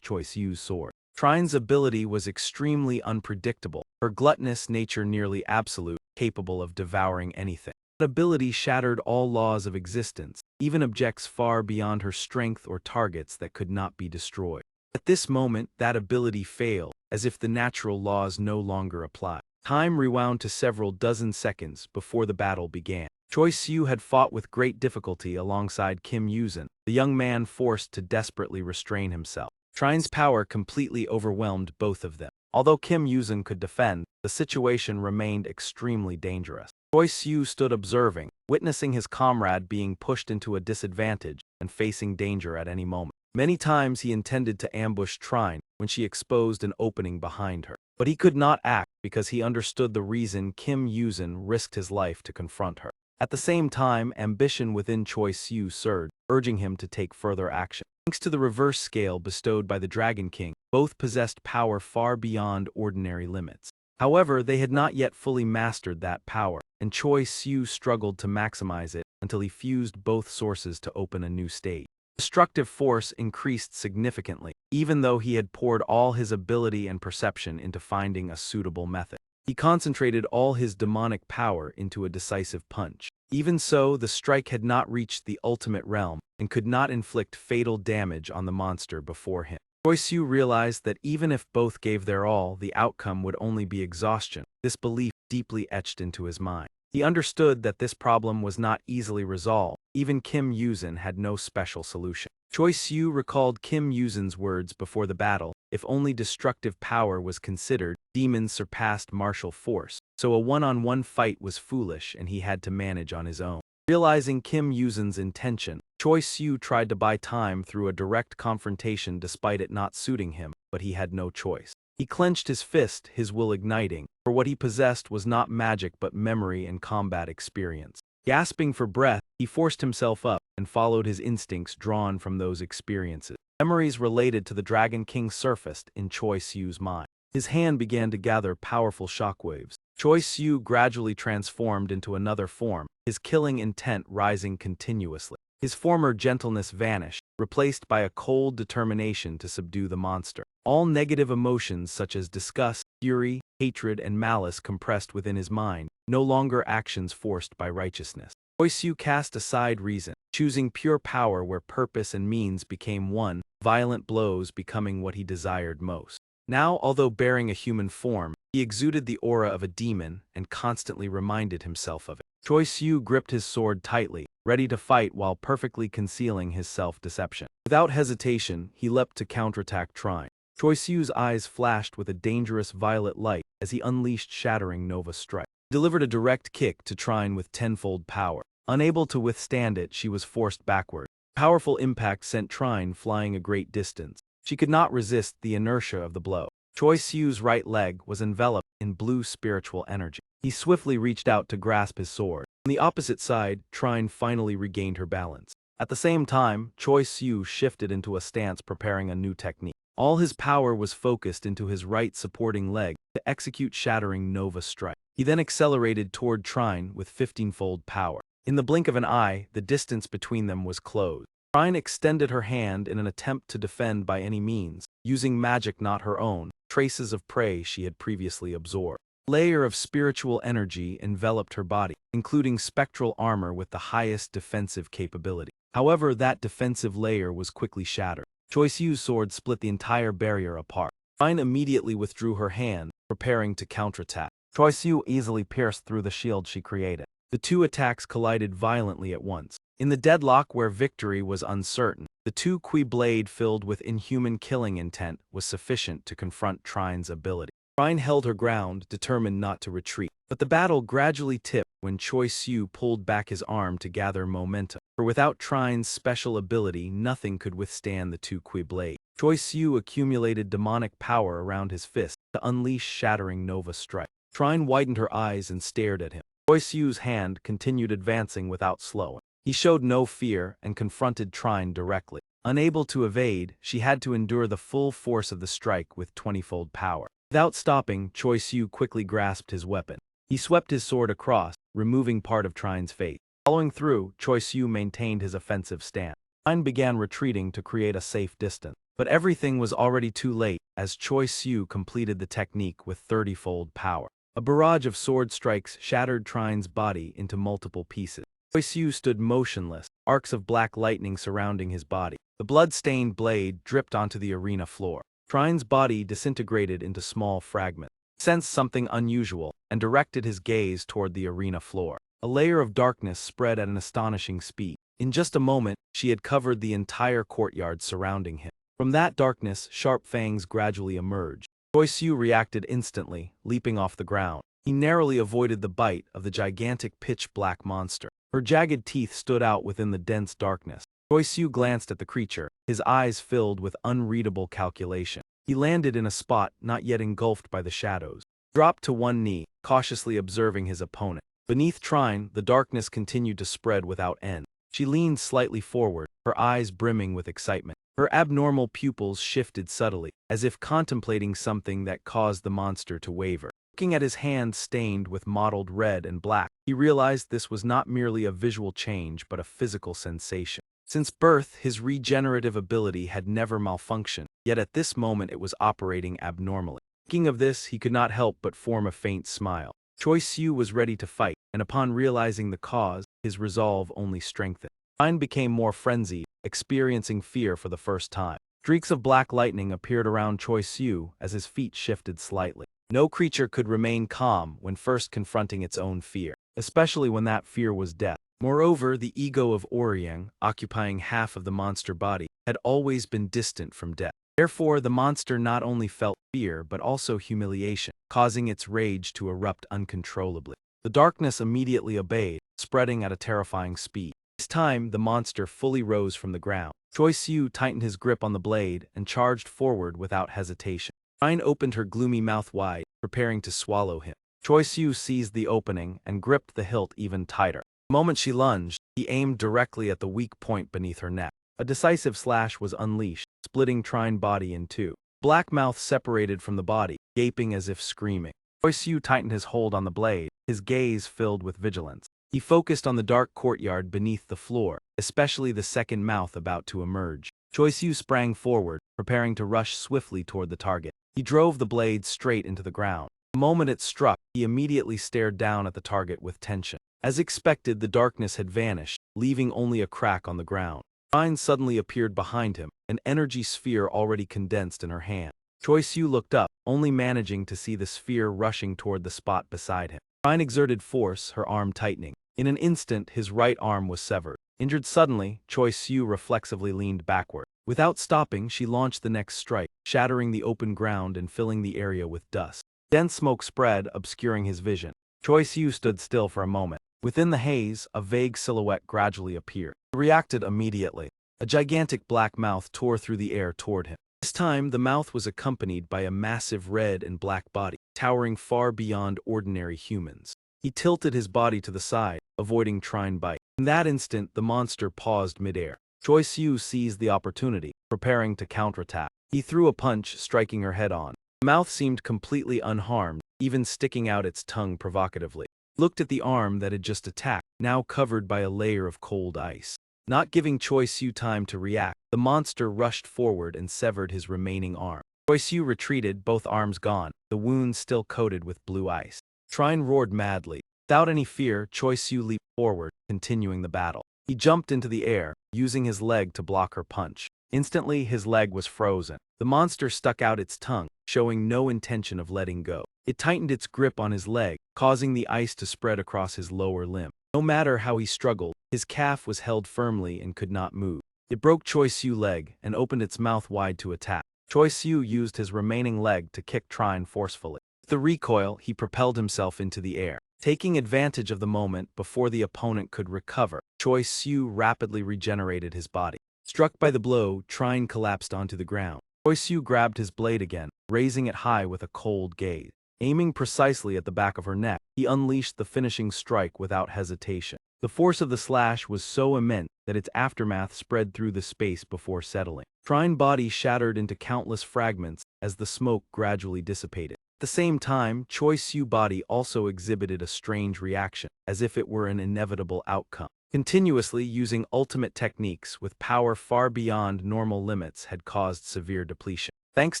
Choi Siu's sword. Trine's ability was extremely unpredictable, her gluttonous nature nearly absolute, capable of devouring anything. That ability shattered all laws of existence, even objects far beyond her strength or targets that could not be destroyed. At this moment, that ability failed, as if the natural laws no longer applied. Time rewound to several dozen seconds before the battle began. Choi Siu had fought with great difficulty alongside Kim Yuzin, the young man forced to desperately restrain himself. Trine's power completely overwhelmed both of them. Although Kim Yuzin could defend, the situation remained extremely dangerous. Choi Siu stood observing, witnessing his comrade being pushed into a disadvantage and facing danger at any moment. Many times he intended to ambush Trine when she exposed an opening behind her. But he could not act because he understood the reason Kim Yuzin risked his life to confront her. At the same time, ambition within Choi Siu surged, urging him to take further action. Thanks to the reverse scale bestowed by the Dragon King, both possessed power far beyond ordinary limits. However, they had not yet fully mastered that power, and Choi Siu struggled to maximize it until he fused both sources to open a new stage. Destructive force increased significantly, even though he had poured all his ability and perception into finding a suitable method. He concentrated all his demonic power into a decisive punch. Even so, the strike had not reached the ultimate realm and could not inflict fatal damage on the monster before him. Choi Siu realized that even if both gave their all, the outcome would only be exhaustion. This belief deeply etched into his mind. He understood that this problem was not easily resolved. Even Kim Yuzin had no special solution. Choi Siu recalled Kim Yuzin's words before the battle: if only destructive power was considered, demons surpassed martial force, so a one-on-one fight was foolish and he had to manage on his own. Realizing Kim Yuzin's intention, Choi Siu tried to buy time through a direct confrontation despite it not suiting him, but he had no choice. He clenched his fist, his will igniting, for what he possessed was not magic but memory and combat experience. Gasping for breath, he forced himself up and followed his instincts drawn from those experiences. Memories related to the Dragon King surfaced in Choi Siu's mind. His hand began to gather powerful shockwaves. Choi Siu gradually transformed into another form, his killing intent rising continuously. His former gentleness vanished, replaced by a cold determination to subdue the monster. All negative emotions such as disgust, fury, hatred, and malice compressed within his mind, no longer actions forced by righteousness. Choi Siu cast aside reason, choosing pure power where purpose and means became one, violent blows becoming what he desired most. Now, although bearing a human form, he exuded the aura of a demon and constantly reminded himself of it. Choi Siu gripped his sword tightly, ready to fight while perfectly concealing his self-deception. Without hesitation, he leapt to counterattack Trine. Choi Siu's eyes flashed with a dangerous violet light as he unleashed shattering Nova Strike. He delivered a direct kick to Trine with tenfold power. Unable to withstand it, she was forced backward. Powerful impact sent Trine flying a great distance. She could not resist the inertia of the blow. Choi Siu's right leg was enveloped in blue spiritual energy. He swiftly reached out to grasp his sword. On the opposite side, Trine finally regained her balance. At the same time, Choi Siu shifted into a stance preparing a new technique. All his power was focused into his right supporting leg to execute shattering Nova Strike. He then accelerated toward Trine with 15-fold power. In the blink of an eye, the distance between them was closed. Trine extended her hand in an attempt to defend by any means, using magic not her own, traces of prey she had previously absorbed. A layer of spiritual energy enveloped her body, including spectral armor with the highest defensive capability. However, that defensive layer was quickly shattered. Choi Siu's sword split the entire barrier apart. Trine immediately withdrew her hand, preparing to counterattack. Choi Siu easily pierced through the shield she created. The two attacks collided violently at once. In the deadlock where victory was uncertain, the two-qui blade filled with inhuman killing intent was sufficient to confront Trine's ability. Trine held her ground, determined not to retreat. But the battle gradually tipped when Choi Siu pulled back his arm to gather momentum. For without Trine's special ability, nothing could withstand the two-qui blade. Choi Siu accumulated demonic power around his fist to unleash shattering Nova Strike. Trine widened her eyes and stared at him. Choi Siu's hand continued advancing without slowing. He showed no fear and confronted Trine directly. Unable to evade, she had to endure the full force of the strike with 20-fold power. Without stopping, Choi Siu quickly grasped his weapon. He swept his sword across, removing part of Trine's face. Following through, Choi Siu maintained his offensive stance. Trine began retreating to create a safe distance. But everything was already too late, as Choi Siu completed the technique with 30-fold power. A barrage of sword strikes shattered Trine's body into multiple pieces. Choi Siu stood motionless, arcs of black lightning surrounding his body. The blood-stained blade dripped onto the arena floor. Trine's body disintegrated into small fragments. He sensed something unusual and directed his gaze toward the arena floor. A layer of darkness spread at an astonishing speed. In just a moment, she had covered the entire courtyard surrounding him. From that darkness, sharp fangs gradually emerged. Choi Siu reacted instantly, leaping off the ground. He narrowly avoided the bite of the gigantic pitch-black monster. Her jagged teeth stood out within the dense darkness. Choi Siu glanced at the creature, his eyes filled with unreadable calculation. He landed in a spot not yet engulfed by the shadows. He dropped to one knee, cautiously observing his opponent. Beneath Trine, the darkness continued to spread without end. She leaned slightly forward, her eyes brimming with excitement. Her abnormal pupils shifted subtly, as if contemplating something that caused the monster to waver. Looking at his hand stained with mottled red and black, he realized this was not merely a visual change but a physical sensation. Since birth, his regenerative ability had never malfunctioned, yet at this moment it was operating abnormally. Thinking of this, he could not help but form a faint smile. Choi Siu was ready to fight, and upon realizing the cause, his resolve only strengthened. Trine became more frenzied, experiencing fear for the first time. Streaks of black lightning appeared around Choi Siu as his feet shifted slightly. No creature could remain calm when first confronting its own fear, especially when that fear was death. Moreover, the ego of Oryang, occupying half of the monster body, had always been distant from death. Therefore, the monster not only felt fear but also humiliation, causing its rage to erupt uncontrollably. The darkness immediately obeyed, spreading at a terrifying speed. This time, the monster fully rose from the ground. Choi Siu tightened his grip on the blade and charged forward without hesitation. Trine opened her gloomy mouth wide, preparing to swallow him. Choi Siu seized the opening and gripped the hilt even tighter. The moment she lunged, he aimed directly at the weak point beneath her neck. A decisive slash was unleashed, splitting Trine's body in two. Black mouth separated from the body, gaping as if screaming. Choi Siu tightened his hold on the blade, his gaze filled with vigilance. He focused on the dark courtyard beneath the floor, especially the second mouth about to emerge. Choi Siu sprang forward, preparing to rush swiftly toward the target. He drove the blade straight into the ground. The moment it struck, he immediately stared down at the target with tension. As expected, the darkness had vanished, leaving only a crack on the ground. Trine suddenly appeared behind him, an energy sphere already condensed in her hand. Choi Siu looked up, only managing to see the sphere rushing toward the spot beside him. Trine exerted force, her arm tightening. In an instant, his right arm was severed. Injured suddenly, Choi Siu reflexively leaned backward. Without stopping, she launched the next strike, shattering the open ground and filling the area with dust. Dense smoke spread, obscuring his vision. Choi Siu stood still for a moment. Within the haze, a vague silhouette gradually appeared. He reacted immediately. A gigantic black mouth tore through the air toward him. This time, the mouth was accompanied by a massive red and black body, towering far beyond ordinary humans. He tilted his body to the side, avoiding Trine's bite. In that instant, the monster paused midair. Choi Siu seized the opportunity, preparing to counterattack. He threw a punch, striking her head on. The mouth seemed completely unharmed, even sticking out its tongue provocatively. Looked at the arm that had just attacked, now covered by a layer of cold ice. Not giving Choi Siu time to react, the monster rushed forward and severed his remaining arm. Choi Siu retreated, both arms gone, the wounds still coated with blue ice. Trine roared madly. Without any fear, Choi Siu leaped forward, continuing the battle. He jumped into the air, using his leg to block her punch. Instantly, his leg was frozen. The monster stuck out its tongue, showing no intention of letting go. It tightened its grip on his leg, causing the ice to spread across his lower limb. No matter how he struggled, his calf was held firmly and could not move. It broke Choi Siu's leg and opened its mouth wide to attack. Choi Siu used his remaining leg to kick Trine forcefully. With the recoil, he propelled himself into the air. Taking advantage of the moment before the opponent could recover, Choi Siu rapidly regenerated his body. Struck by the blow, Trine collapsed onto the ground. Choi Siu grabbed his blade again, raising it high with a cold gaze. Aiming precisely at the back of her neck, he unleashed the finishing strike without hesitation. The force of the slash was so immense that its aftermath spread through the space before settling. Trine's body shattered into countless fragments as the smoke gradually dissipated. At the same time, Choi Siu's body also exhibited a strange reaction, as if it were an inevitable outcome. Continuously using ultimate techniques with power far beyond normal limits had caused severe depletion. Thanks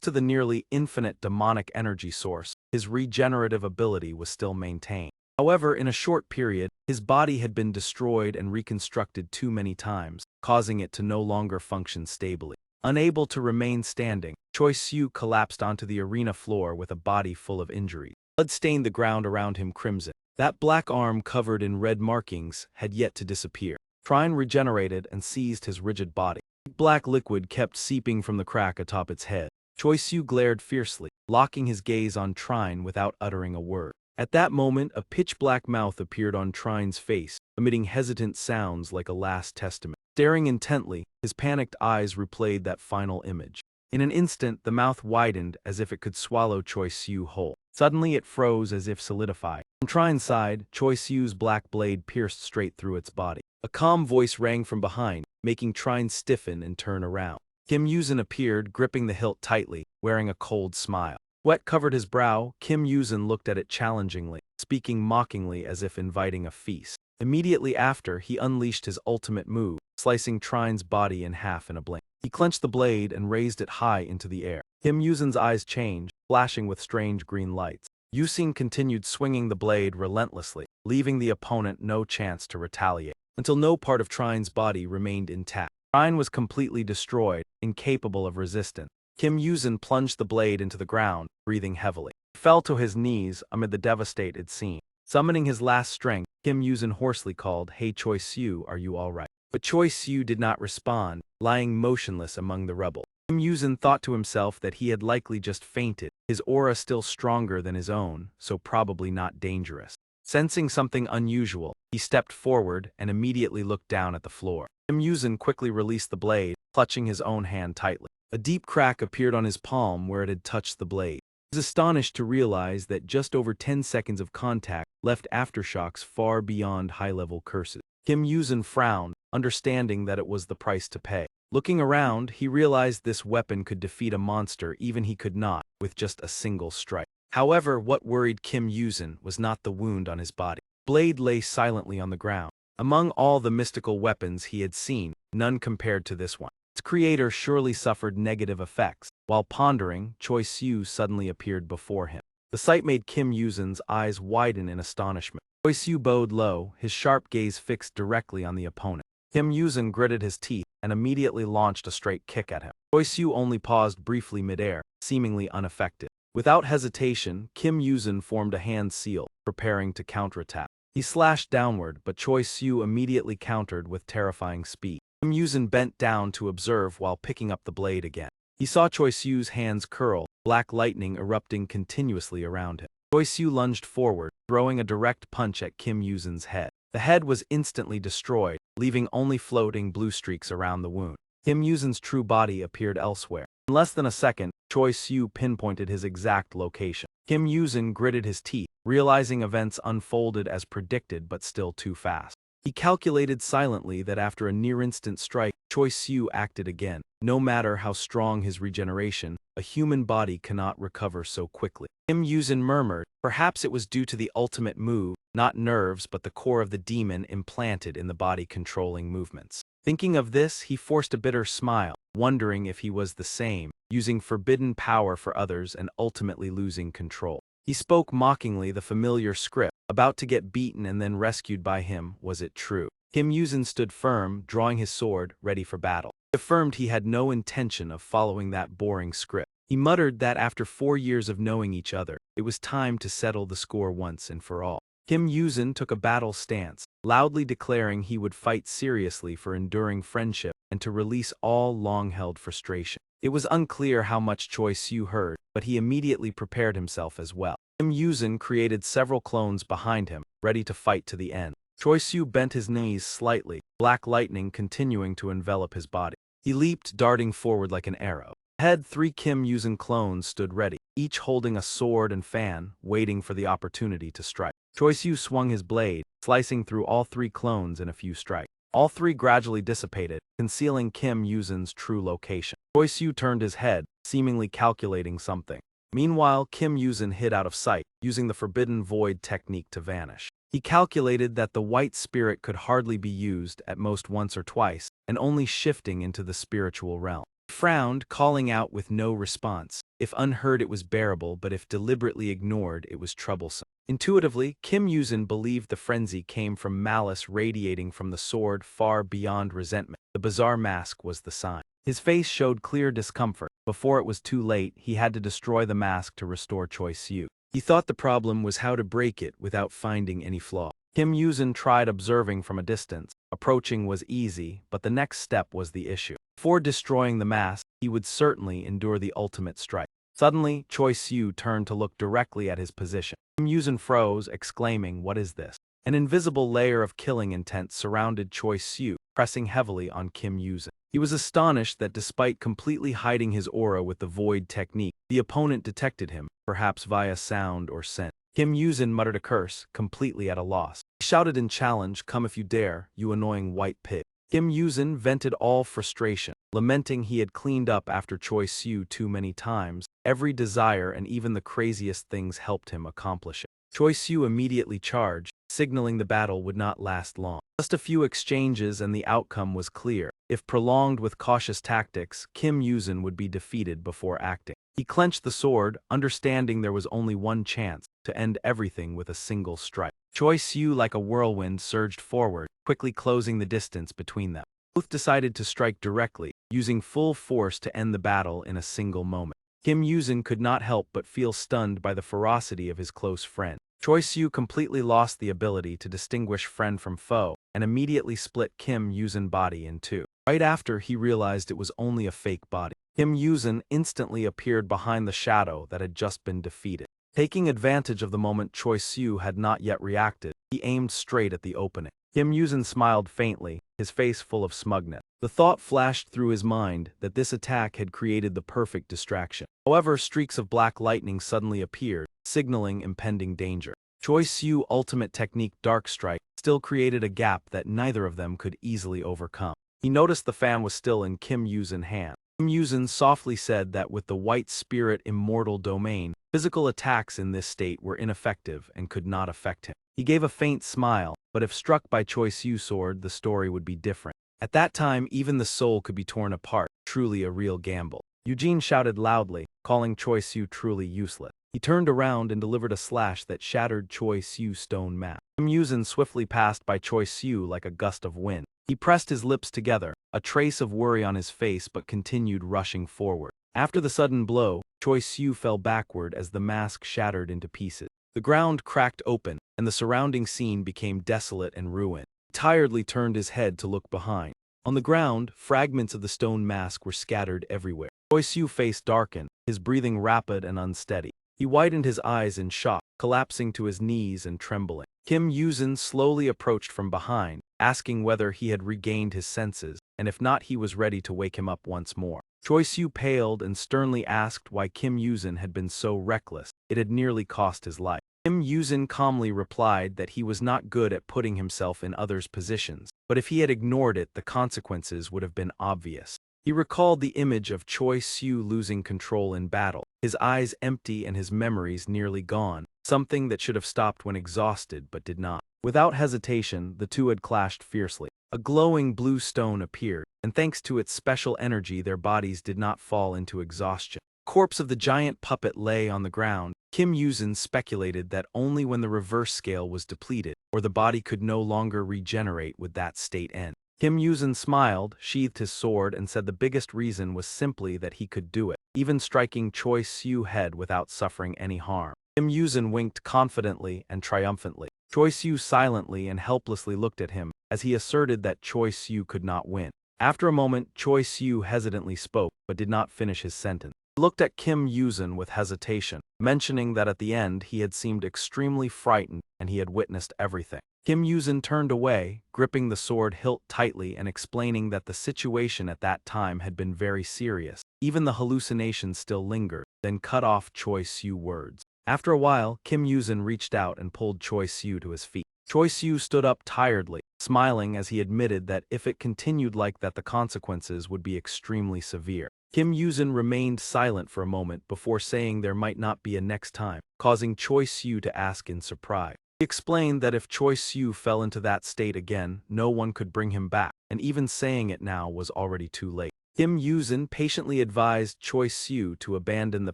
to the nearly infinite demonic energy source, his regenerative ability was still maintained. However, in a short period, his body had been destroyed and reconstructed too many times, causing it to no longer function stably. Unable to remain standing, Choi Siu collapsed onto the arena floor with a body full of injuries. Blood stained the ground around him crimson. That black arm covered in red markings had yet to disappear. Trine regenerated and seized his rigid body. Black liquid kept seeping from the crack atop its head. Choi Siu glared fiercely, locking his gaze on Trine without uttering a word. At that moment, a pitch-black mouth appeared on Trine's face, emitting hesitant sounds like a last testament. Staring intently, his panicked eyes replayed that final image. In an instant, the mouth widened as if it could swallow Choi Siu whole. Suddenly, it froze as if solidified. From Trine's side, Choi Siu's black blade pierced straight through its body. A calm voice rang from behind, making Trine stiffen and turn around. Kim Yuzin appeared, gripping the hilt tightly, wearing a cold smile. Sweat covered his brow. Kim Yuzin looked at it challengingly, speaking mockingly as if inviting a feast. Immediately after, he unleashed his ultimate move, slicing Trine's body in half in a blink. He clenched the blade and raised it high into the air. Kim Yuzin's eyes changed, flashing with strange green lights. Yuzin continued swinging the blade relentlessly, leaving the opponent no chance to retaliate, until no part of Trine's body remained intact. Trine was completely destroyed, incapable of resistance. Kim Yuzin plunged the blade into the ground, breathing heavily. He fell to his knees amid the devastated scene. Summoning his last strength, Kim Yuzin hoarsely called, "Hey Choi Siu, are you all right?" But Choi Siu did not respond, lying motionless among the rubble. Kim Yuzin thought to himself that he had likely just fainted, his aura still stronger than his own, so probably not dangerous. Sensing something unusual, he stepped forward and immediately looked down at the floor. Kim Yuzin quickly released the blade, clutching his own hand tightly. A deep crack appeared on his palm where it had touched the blade. He was astonished to realize that just over 10 seconds of contact left aftershocks far beyond high-level curses. Kim Yuzin frowned, understanding that it was the price to pay. Looking around, he realized this weapon could defeat a monster even he could not, with just a single strike. However, what worried Kim Yuzin was not the wound on his body. The blade lay silently on the ground. Among all the mystical weapons he had seen, none compared to this one. Its creator surely suffered negative effects. While pondering, Choi Siu suddenly appeared before him. The sight made Kim Yuzin's eyes widen in astonishment. Choi Siu bowed low, his sharp gaze fixed directly on the opponent. Kim Yuzin gritted his teeth and immediately launched a straight kick at him. Choi Siu only paused briefly midair, seemingly unaffected. Without hesitation, Kim Yuzin formed a hand seal, preparing to counterattack. He slashed downward, but Choi Siu immediately countered with terrifying speed. Kim Yuzin bent down to observe while picking up the blade again. He saw Choi Siu's hands curl, black lightning erupting continuously around him. Choi Siu lunged forward, throwing a direct punch at Kim Yuzin's head. The head was instantly destroyed, leaving only floating blue streaks around the wound. Kim Yuzin's true body appeared elsewhere. In less than a second, Choi Siu pinpointed his exact location. Kim Yuzin gritted his teeth, realizing events unfolded as predicted but still too fast. He calculated silently that after a near-instant strike, Choi Siu acted again. No matter how strong his regeneration, a human body cannot recover so quickly. Kim Yuzin murmured, perhaps it was due to the ultimate move, not nerves but the core of the demon implanted in the body controlling movements. Thinking of this, he forced a bitter smile, wondering if he was the same, using forbidden power for others and ultimately losing control. He spoke mockingly the familiar script, about to get beaten and then rescued by him. Was it true? Kim Yuzin stood firm, drawing his sword, ready for battle. He affirmed he had no intention of following that boring script. He muttered that after 4 years of knowing each other, it was time to settle the score once and for all. Kim Yuzin took a battle stance, loudly declaring he would fight seriously for enduring friendship and to release all long-held frustration. It was unclear how much Choi Siu heard, but he immediately prepared himself as well. Kim Yuzin created several clones behind him, ready to fight to the end. Choi Siu bent his knees slightly, black lightning continuing to envelop his body. He leaped, darting forward like an arrow. Ahead, 3 Kim Yuzin clones stood ready, each holding a sword and fan, waiting for the opportunity to strike. Choi Siu swung his blade, slicing through all 3 clones in a few strikes. All 3 gradually dissipated, concealing Kim Yuzin's true location. Choi Siu turned his head, seemingly calculating something. Meanwhile, Kim Yuzin hid out of sight, using the Forbidden Void technique to vanish. He calculated that the white spirit could hardly be used, at most once or twice, and only shifting into the spiritual realm. He frowned, calling out with no response. If unheard it was bearable, but if deliberately ignored it was troublesome. Intuitively, Kim Yuzin believed the frenzy came from malice radiating from the sword far beyond resentment. The bizarre mask was the sign. His face showed clear discomfort. Before it was too late, he had to destroy the mask to restore Choi Siu. He thought the problem was how to break it without finding any flaw. Kim Yuzin tried observing from a distance. Approaching was easy, but the next step was the issue. Before destroying the mask, he would certainly endure the ultimate strike. Suddenly, Choi Siu turned to look directly at his position. Kim Yuzin froze, exclaiming, "What is this?" An invisible layer of killing intent surrounded Choi Siu, pressing heavily on Kim Yuzin. He was astonished that despite completely hiding his aura with the void technique, the opponent detected him, perhaps via sound or scent. Kim Yuzin muttered a curse, completely at a loss. He shouted in challenge, "Come if you dare, you annoying white pig." Kim Yuzin vented all frustration, lamenting he had cleaned up after Choi Siu too many times. Every desire and even the craziest things helped him accomplish it. Choi Siu immediately charged, signaling the battle would not last long. Just a few exchanges and the outcome was clear. If prolonged with cautious tactics, Kim Yuzin would be defeated before acting. He clenched the sword, understanding there was only one chance, to end everything with a single strike. Choi Siu like a whirlwind surged forward, quickly closing the distance between them. Both decided to strike directly, using full force to end the battle in a single moment. Kim Yuzin could not help but feel stunned by the ferocity of his close friend. Choi Siu completely lost the ability to distinguish friend from foe, and immediately split Kim Yuzin's body in two. Right after, he realized it was only a fake body. Kim Yuzin instantly appeared behind the shadow that had just been defeated. Taking advantage of the moment Choi Siu had not yet reacted, he aimed straight at the opening. Kim Yuzin smiled faintly, his face full of smugness. The thought flashed through his mind that this attack had created the perfect distraction. However, streaks of black lightning suddenly appeared, signaling impending danger. Choi Siu's ultimate technique Dark Strike still created a gap that neither of them could easily overcome. He noticed the fan was still in Kim Yuzin's hand. Kim Yuzin softly said that with the white spirit immortal domain, physical attacks in this state were ineffective and could not affect him. He gave a faint smile, but if struck by Choi Siu's sword, the story would be different. At that time, even the soul could be torn apart, truly a real gamble. Eugene shouted loudly, calling Choi Siu truly useless. He turned around and delivered a slash that shattered Choi Siu's stone mask. Kim Yuzin swiftly passed by Choi Siu like a gust of wind. He pressed his lips together, a trace of worry on his face, but continued rushing forward. After the sudden blow, Choi Siu fell backward as the mask shattered into pieces. The ground cracked open, and the surrounding scene became desolate and ruined. He tiredly turned his head to look behind. On the ground, fragments of the stone mask were scattered everywhere. Choi Siu's face darkened, his breathing rapid and unsteady. He widened his eyes in shock, collapsing to his knees and trembling. Kim Yuzin slowly approached from behind, asking whether he had regained his senses, and if not, he was ready to wake him up once more. Choi Siu paled and sternly asked why Kim Yuzin had been so reckless. It had nearly cost his life. Kim Yuzin calmly replied that he was not good at putting himself in others' positions, but if he had ignored it, the consequences would have been obvious. He recalled the image of Choi Siu losing control in battle, his eyes empty and his memories nearly gone, something that should have stopped when exhausted but did not. Without hesitation, the two had clashed fiercely. A glowing blue stone appeared, and thanks to its special energy their bodies did not fall into exhaustion. The corpse of the giant puppet lay on the ground. Kim Yuzin speculated that only when the reverse scale was depleted, or the body could no longer regenerate, would that state end. Kim Yuzin smiled, sheathed his sword, and said the biggest reason was simply that he could do it, even striking Choi Siu's head without suffering any harm. Kim Yuzin winked confidently and triumphantly. Choi Siu silently and helplessly looked at him, as he asserted that Choi Siu could not win. After a moment, Choi Siu hesitantly spoke, but did not finish his sentence. He looked at Kim Yuzin with hesitation, mentioning that at the end he had seemed extremely frightened and he had witnessed everything. Kim Yuzin turned away, gripping the sword hilt tightly and explaining that the situation at that time had been very serious. Even the hallucinations still lingered, then cut off Choi Siu's words. After a while, Kim Yuzin reached out and pulled Choi Siu to his feet. Choi Siu stood up tiredly, smiling as he admitted that if it continued like that the consequences would be extremely severe. Kim Yuzin remained silent for a moment before saying there might not be a next time, causing Choi Siu to ask in surprise. He explained that if Choi Siu fell into that state again, no one could bring him back, and even saying it now was already too late. Kim Yuzin patiently advised Choi Siu to abandon the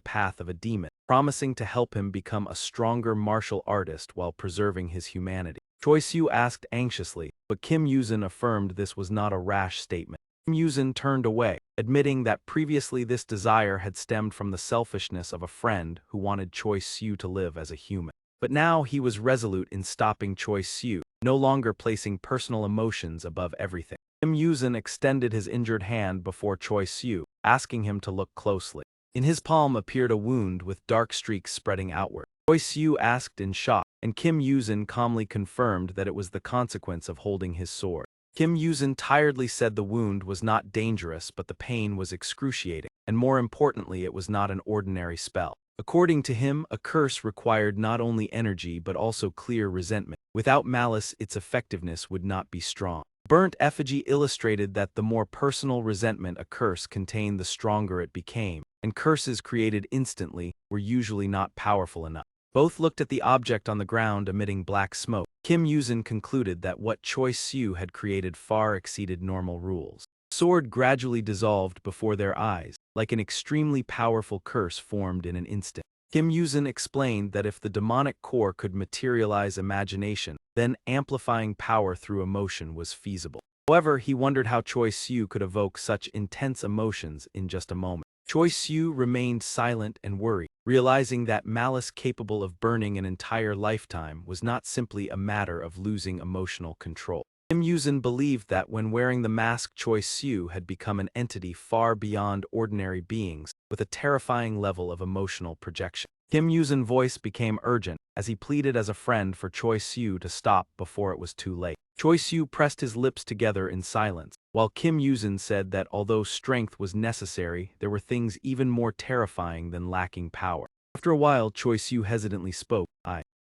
path of a demon, promising to help him become a stronger martial artist while preserving his humanity. Choi Siu asked anxiously, but Kim Yuzin affirmed this was not a rash statement. Kim Yuzin turned away, admitting that previously this desire had stemmed from the selfishness of a friend who wanted Choi Siu to live as a human. But now he was resolute in stopping Choi Siu, no longer placing personal emotions above everything. Kim Yuzin extended his injured hand before Choi Siu, asking him to look closely. In his palm appeared a wound with dark streaks spreading outward. Choi Siu asked in shock, and Kim Yuzin calmly confirmed that it was the consequence of holding his sword. Kim Yuzin tiredly said the wound was not dangerous, but the pain was excruciating, and more importantly, it was not an ordinary spell. According to him, a curse required not only energy but also clear resentment. Without malice, its effectiveness would not be strong. Burnt effigy illustrated that the more personal resentment a curse contained, the stronger it became, and curses created instantly were usually not powerful enough. Both looked at the object on the ground emitting black smoke. Kim Yuzin concluded that what Choi Siu had created far exceeded normal rules. The sword gradually dissolved before their eyes, like an extremely powerful curse formed in an instant. Kim Yuzin explained that if the demonic core could materialize imagination, then amplifying power through emotion was feasible. However, he wondered how Choi Siu could evoke such intense emotions in just a moment. Choi Siu remained silent and worried, realizing that malice capable of burning an entire lifetime was not simply a matter of losing emotional control. Kim Yuzin believed that when wearing the mask, Choi Siu had become an entity far beyond ordinary beings, with a terrifying level of emotional projection. Kim Yuzin's voice became urgent as he pleaded as a friend for Choi Siu to stop before it was too late. Choi Siu pressed his lips together in silence, while Kim Yuzin said that although strength was necessary, there were things even more terrifying than lacking power. After a while, Choi Siu hesitantly spoke,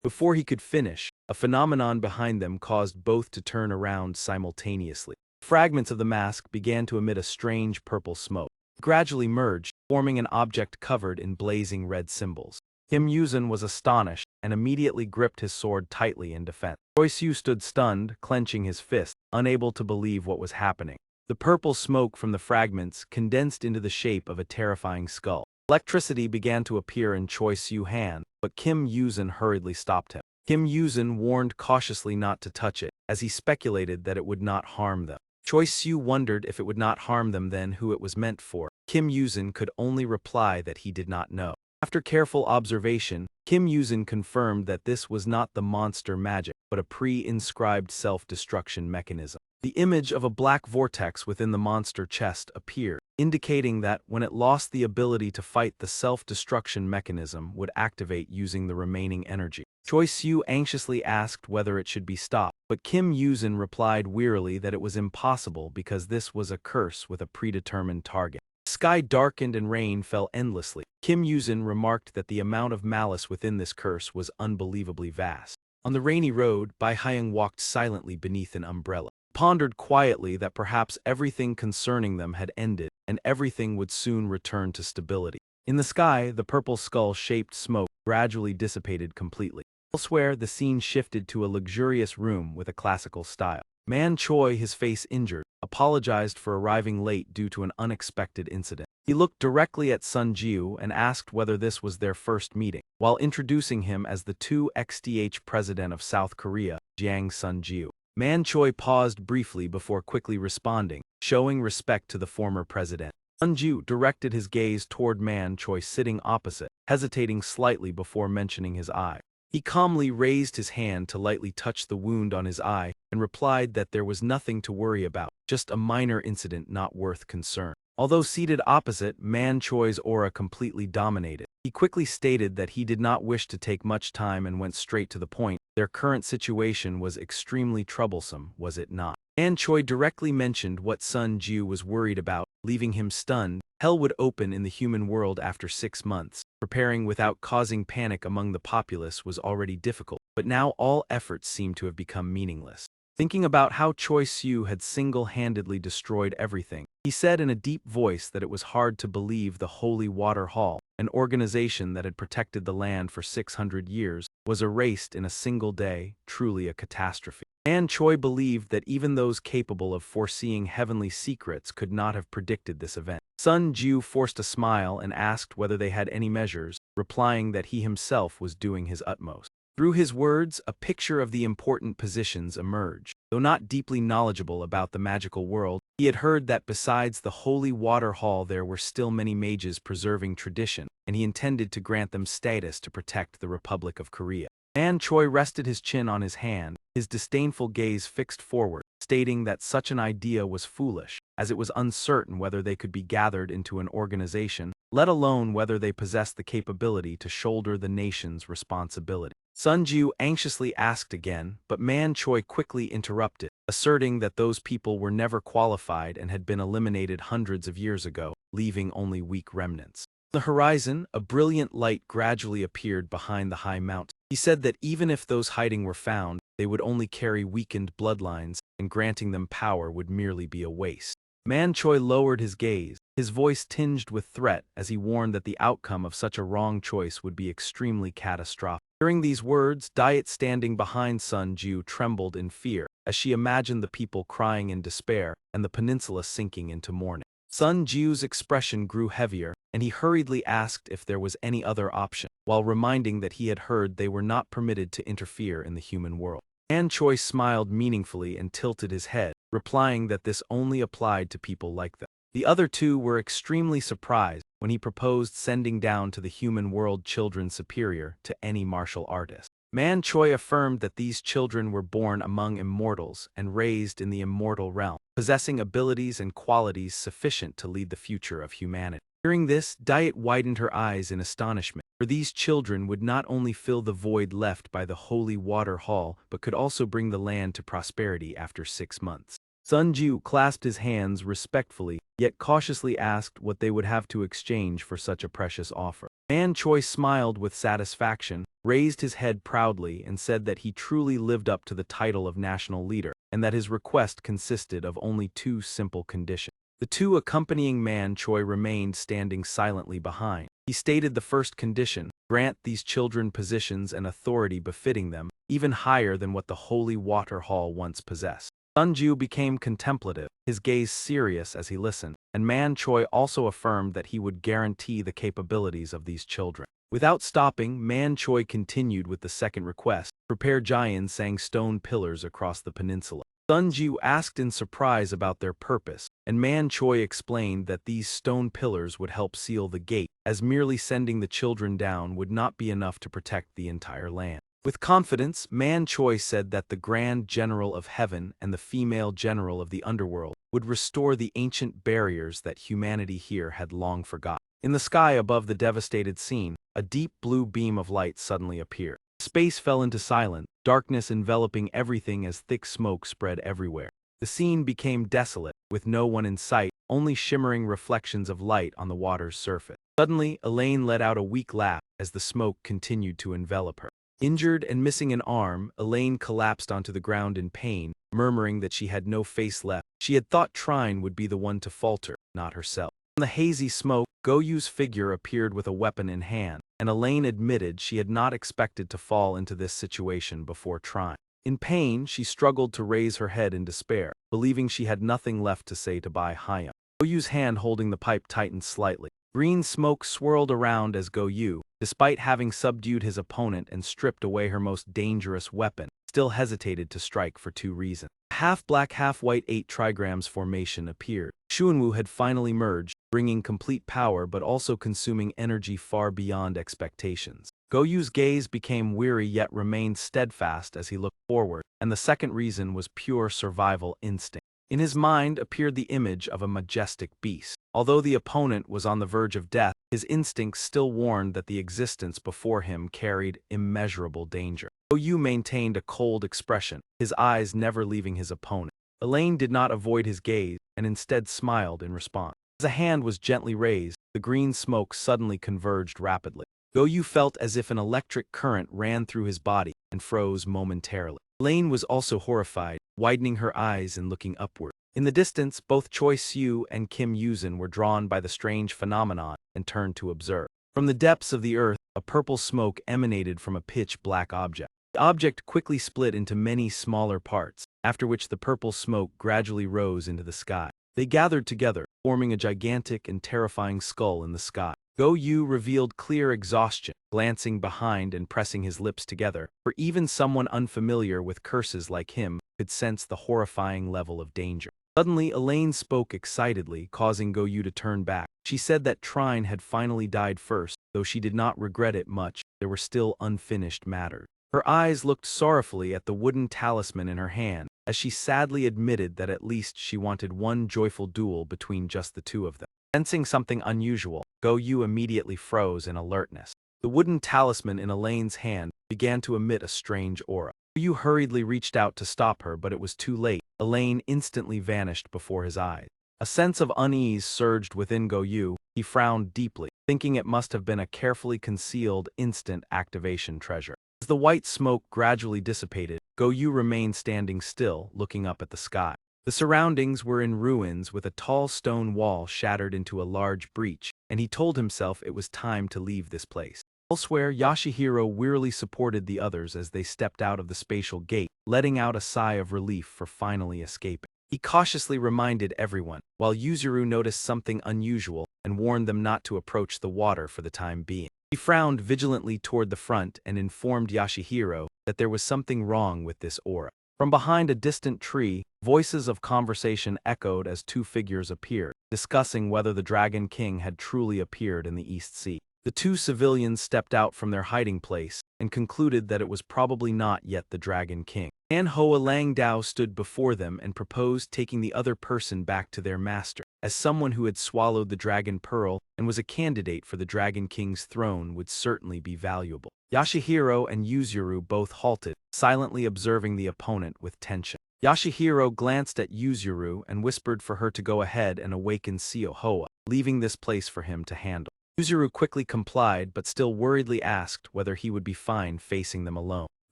Before he could finish, a phenomenon behind them caused both to turn around simultaneously. Fragments of the mask began to emit a strange purple smoke. It gradually merged, forming an object covered in blazing red symbols. Kim Yuzin was astonished and immediately gripped his sword tightly in defense. Choi Siu stood stunned, clenching his fist, unable to believe what was happening. The purple smoke from the fragments condensed into the shape of a terrifying skull. Electricity began to appear in Choi Siu's hand, but Kim Yuzin hurriedly stopped him. Kim Yuzin warned cautiously not to touch it, as he speculated that it would not harm them. Choi Siu wondered if it would not harm them, then who it was meant for. Kim Yuzin could only reply that he did not know. After careful observation, Kim Yuzin confirmed that this was not the monster magic, but a pre-inscribed self-destruction mechanism. The image of a black vortex within the monster chest appeared, indicating that when it lost the ability to fight, the self-destruction mechanism would activate using the remaining energy. Choi Siu anxiously asked whether it should be stopped, but Kim Yuzin replied wearily that it was impossible because this was a curse with a predetermined target. sky darkened and rain fell endlessly. Kim Yuzin remarked that the amount of malice within this curse was unbelievably vast. On the rainy road, Bai Hyung walked silently beneath an umbrella. He pondered quietly that perhaps everything concerning them had ended, and everything would soon return to stability. In the sky, the purple skull-shaped smoke gradually dissipated completely. Elsewhere, the scene shifted to a luxurious room with a classical style. Man Choi, his face injured, apologized for arriving late due to an unexpected incident. He looked directly at Sun Jiu and asked whether this was their first meeting, while introducing him as the 2XDH president of South Korea, Jiang Sun Jiu. Man Choi paused briefly before quickly responding, showing respect to the former president. Sun Jiu directed his gaze toward Man Choi sitting opposite, hesitating slightly before mentioning his eye. He calmly raised his hand to lightly touch the wound on his eye and replied that there was nothing to worry about, just a minor incident not worth concern. Although seated opposite, Man Choi's aura completely dominated. He quickly stated that he did not wish to take much time and went straight to the point. Their current situation was extremely troublesome, was it not? Man Choi directly mentioned what Sun Jiu was worried about, leaving him stunned. Hell would open in the human world after 6 months. Preparing without causing panic among the populace was already difficult, but now all efforts seemed to have become meaningless. Thinking about how Choi Siu had single-handedly destroyed everything, he said in a deep voice that it was hard to believe the Holy Water Hall, an organization that had protected the land for 600 years, was erased in a single day, truly a catastrophe. Man Choi believed that even those capable of foreseeing heavenly secrets could not have predicted this event. Sun Jiu forced a smile and asked whether they had any measures, replying that he himself was doing his utmost. Through his words, a picture of the important positions emerged. Though not deeply knowledgeable about the magical world, he had heard that besides the Holy Water Hall there were still many mages preserving tradition, and he intended to grant them status to protect the Republic of Korea. Man Choi rested his chin on his hand, his disdainful gaze fixed forward, stating that such an idea was foolish, as it was uncertain whether they could be gathered into an organization, let alone whether they possessed the capability to shoulder the nation's responsibility. Sun Jiu anxiously asked again, but Man Choi quickly interrupted, asserting that those people were never qualified and had been eliminated hundreds of years ago, leaving only weak remnants. On the horizon, a brilliant light gradually appeared behind the high mountain. He said that even if those hiding were found, they would only carry weakened bloodlines, and granting them power would merely be a waste. Man Choi lowered his gaze, his voice tinged with threat as he warned that the outcome of such a wrong choice would be extremely catastrophic. Hearing these words, Diet standing behind Sun Jiu trembled in fear, as she imagined the people crying in despair and the peninsula sinking into mourning. Sun Jiu's expression grew heavier, and he hurriedly asked if there was any other option, while reminding that he had heard they were not permitted to interfere in the human world. Man Choi smiled meaningfully and tilted his head, replying that this only applied to people like them. The other two were extremely surprised when he proposed sending down to the human world children superior to any martial artist. Man Choi affirmed that these children were born among immortals and raised in the immortal realm, possessing abilities and qualities sufficient to lead the future of humanity. Hearing this, Diet widened her eyes in astonishment, for these children would not only fill the void left by the Holy Water Hall, but could also bring the land to prosperity after 6 months. Sun Jiu clasped his hands respectfully, yet cautiously asked what they would have to exchange for such a precious offer. Man Choi smiled with satisfaction, raised his head proudly, and said that he truly lived up to the title of national leader, and that his request consisted of only 2 simple conditions. The 2 accompanying Man Choi remained standing silently behind. He stated the first condition: grant these children positions and authority befitting them, even higher than what the Holy Water Hall once possessed. Sun Jiu became contemplative, his gaze serious as he listened, and Man Choi also affirmed that he would guarantee the capabilities of these children. Without stopping, Man Choi continued with the second request: prepare giant sang stone pillars across the peninsula. Sun Jiu asked in surprise about their purpose, and Man Choi explained that these stone pillars would help seal the gate, as merely sending the children down would not be enough to protect the entire land. With confidence, Man Choi said that the Grand General of Heaven and the Female General of the Underworld would restore the ancient barriers that humanity here had long forgotten. In the sky above the devastated scene, a deep blue beam of light suddenly appeared. Space fell into silence, darkness enveloping everything as thick smoke spread everywhere. The scene became desolate, with no one in sight, only shimmering reflections of light on the water's surface. Suddenly, Elaine let out a weak laugh as the smoke continued to envelop her. Injured and missing an arm, Elaine collapsed onto the ground in pain, murmuring that she had no face left. She had thought Trine would be the one to falter, not herself. From the hazy smoke, Goyu's figure appeared with a weapon in hand, and Elaine admitted she had not expected to fall into this situation before Trine. In pain, she struggled to raise her head in despair, believing she had nothing left to say to Bai Hyam. Goyu's hand holding the pipe tightened slightly. Green smoke swirled around as Goyu, despite having subdued his opponent and stripped away her most dangerous weapon, still hesitated to strike for two reasons. A half-black, half-white 8 trigrams formation appeared. Xuanwu had finally merged, bringing complete power but also consuming energy far beyond expectations. Goyu's gaze became weary yet remained steadfast as he looked forward, and the second reason was pure survival instinct. In his mind appeared the image of a majestic beast. Although the opponent was on the verge of death, his instincts still warned that the existence before him carried immeasurable danger. Goyu maintained a cold expression, his eyes never leaving his opponent. Elaine did not avoid his gaze, and instead smiled in response. As a hand was gently raised, the green smoke suddenly converged rapidly. Goyu felt as if an electric current ran through his body and froze momentarily. Elaine was also horrified, widening her eyes and looking upward. In the distance, both Choi Siu and Kim Yuzin were drawn by the strange phenomenon and turned to observe. From the depths of the earth, a purple smoke emanated from a pitch-black object. The object quickly split into many smaller parts, after which the purple smoke gradually rose into the sky. They gathered together, forming a gigantic and terrifying skull in the sky. Goyu revealed clear exhaustion, glancing behind and pressing his lips together, for even someone unfamiliar with curses like him could sense the horrifying level of danger. Suddenly, Elaine spoke excitedly, causing Goyu to turn back. She said that Trine had finally died first, though she did not regret it much. There were still unfinished matters. Her eyes looked sorrowfully at the wooden talisman in her hand, as she sadly admitted that at least she wanted one joyful duel between just the two of them. Sensing something unusual, Goyu immediately froze in alertness. The wooden talisman in Elaine's hand began to emit a strange aura. Goyu hurriedly reached out to stop her, but it was too late. Elaine instantly vanished before his eyes. A sense of unease surged within Goyu. He frowned deeply, thinking it must have been a carefully concealed instant activation treasure. As the white smoke gradually dissipated, Goyu remained standing still, looking up at the sky. The surroundings were in ruins with a tall stone wall shattered into a large breach, and he told himself it was time to leave this place. Elsewhere, Yashihiro wearily supported the others as they stepped out of the spatial gate, letting out a sigh of relief for finally escaping. He cautiously reminded everyone, while Yuzuru noticed something unusual and warned them not to approach the water for the time being. He frowned vigilantly toward the front and informed Yashihiro that there was something wrong with this aura. From behind a distant tree, voices of conversation echoed as two figures appeared, discussing whether the Dragon King had truly appeared in the East Sea. The two civilians stepped out from their hiding place and concluded that it was probably not yet the Dragon King. Manhwa Langdao stood before them and proposed taking the other person back to their master, as someone who had swallowed the Dragon Pearl and was a candidate for the Dragon King's throne would certainly be valuable. Yashihiro and Yuzuru both halted, silently observing the opponent with tension. Yashihiro glanced at Yuzuru and whispered for her to go ahead and awaken Siohoa, leaving this place for him to handle. Yuzuru quickly complied but still worriedly asked whether he would be fine facing them alone.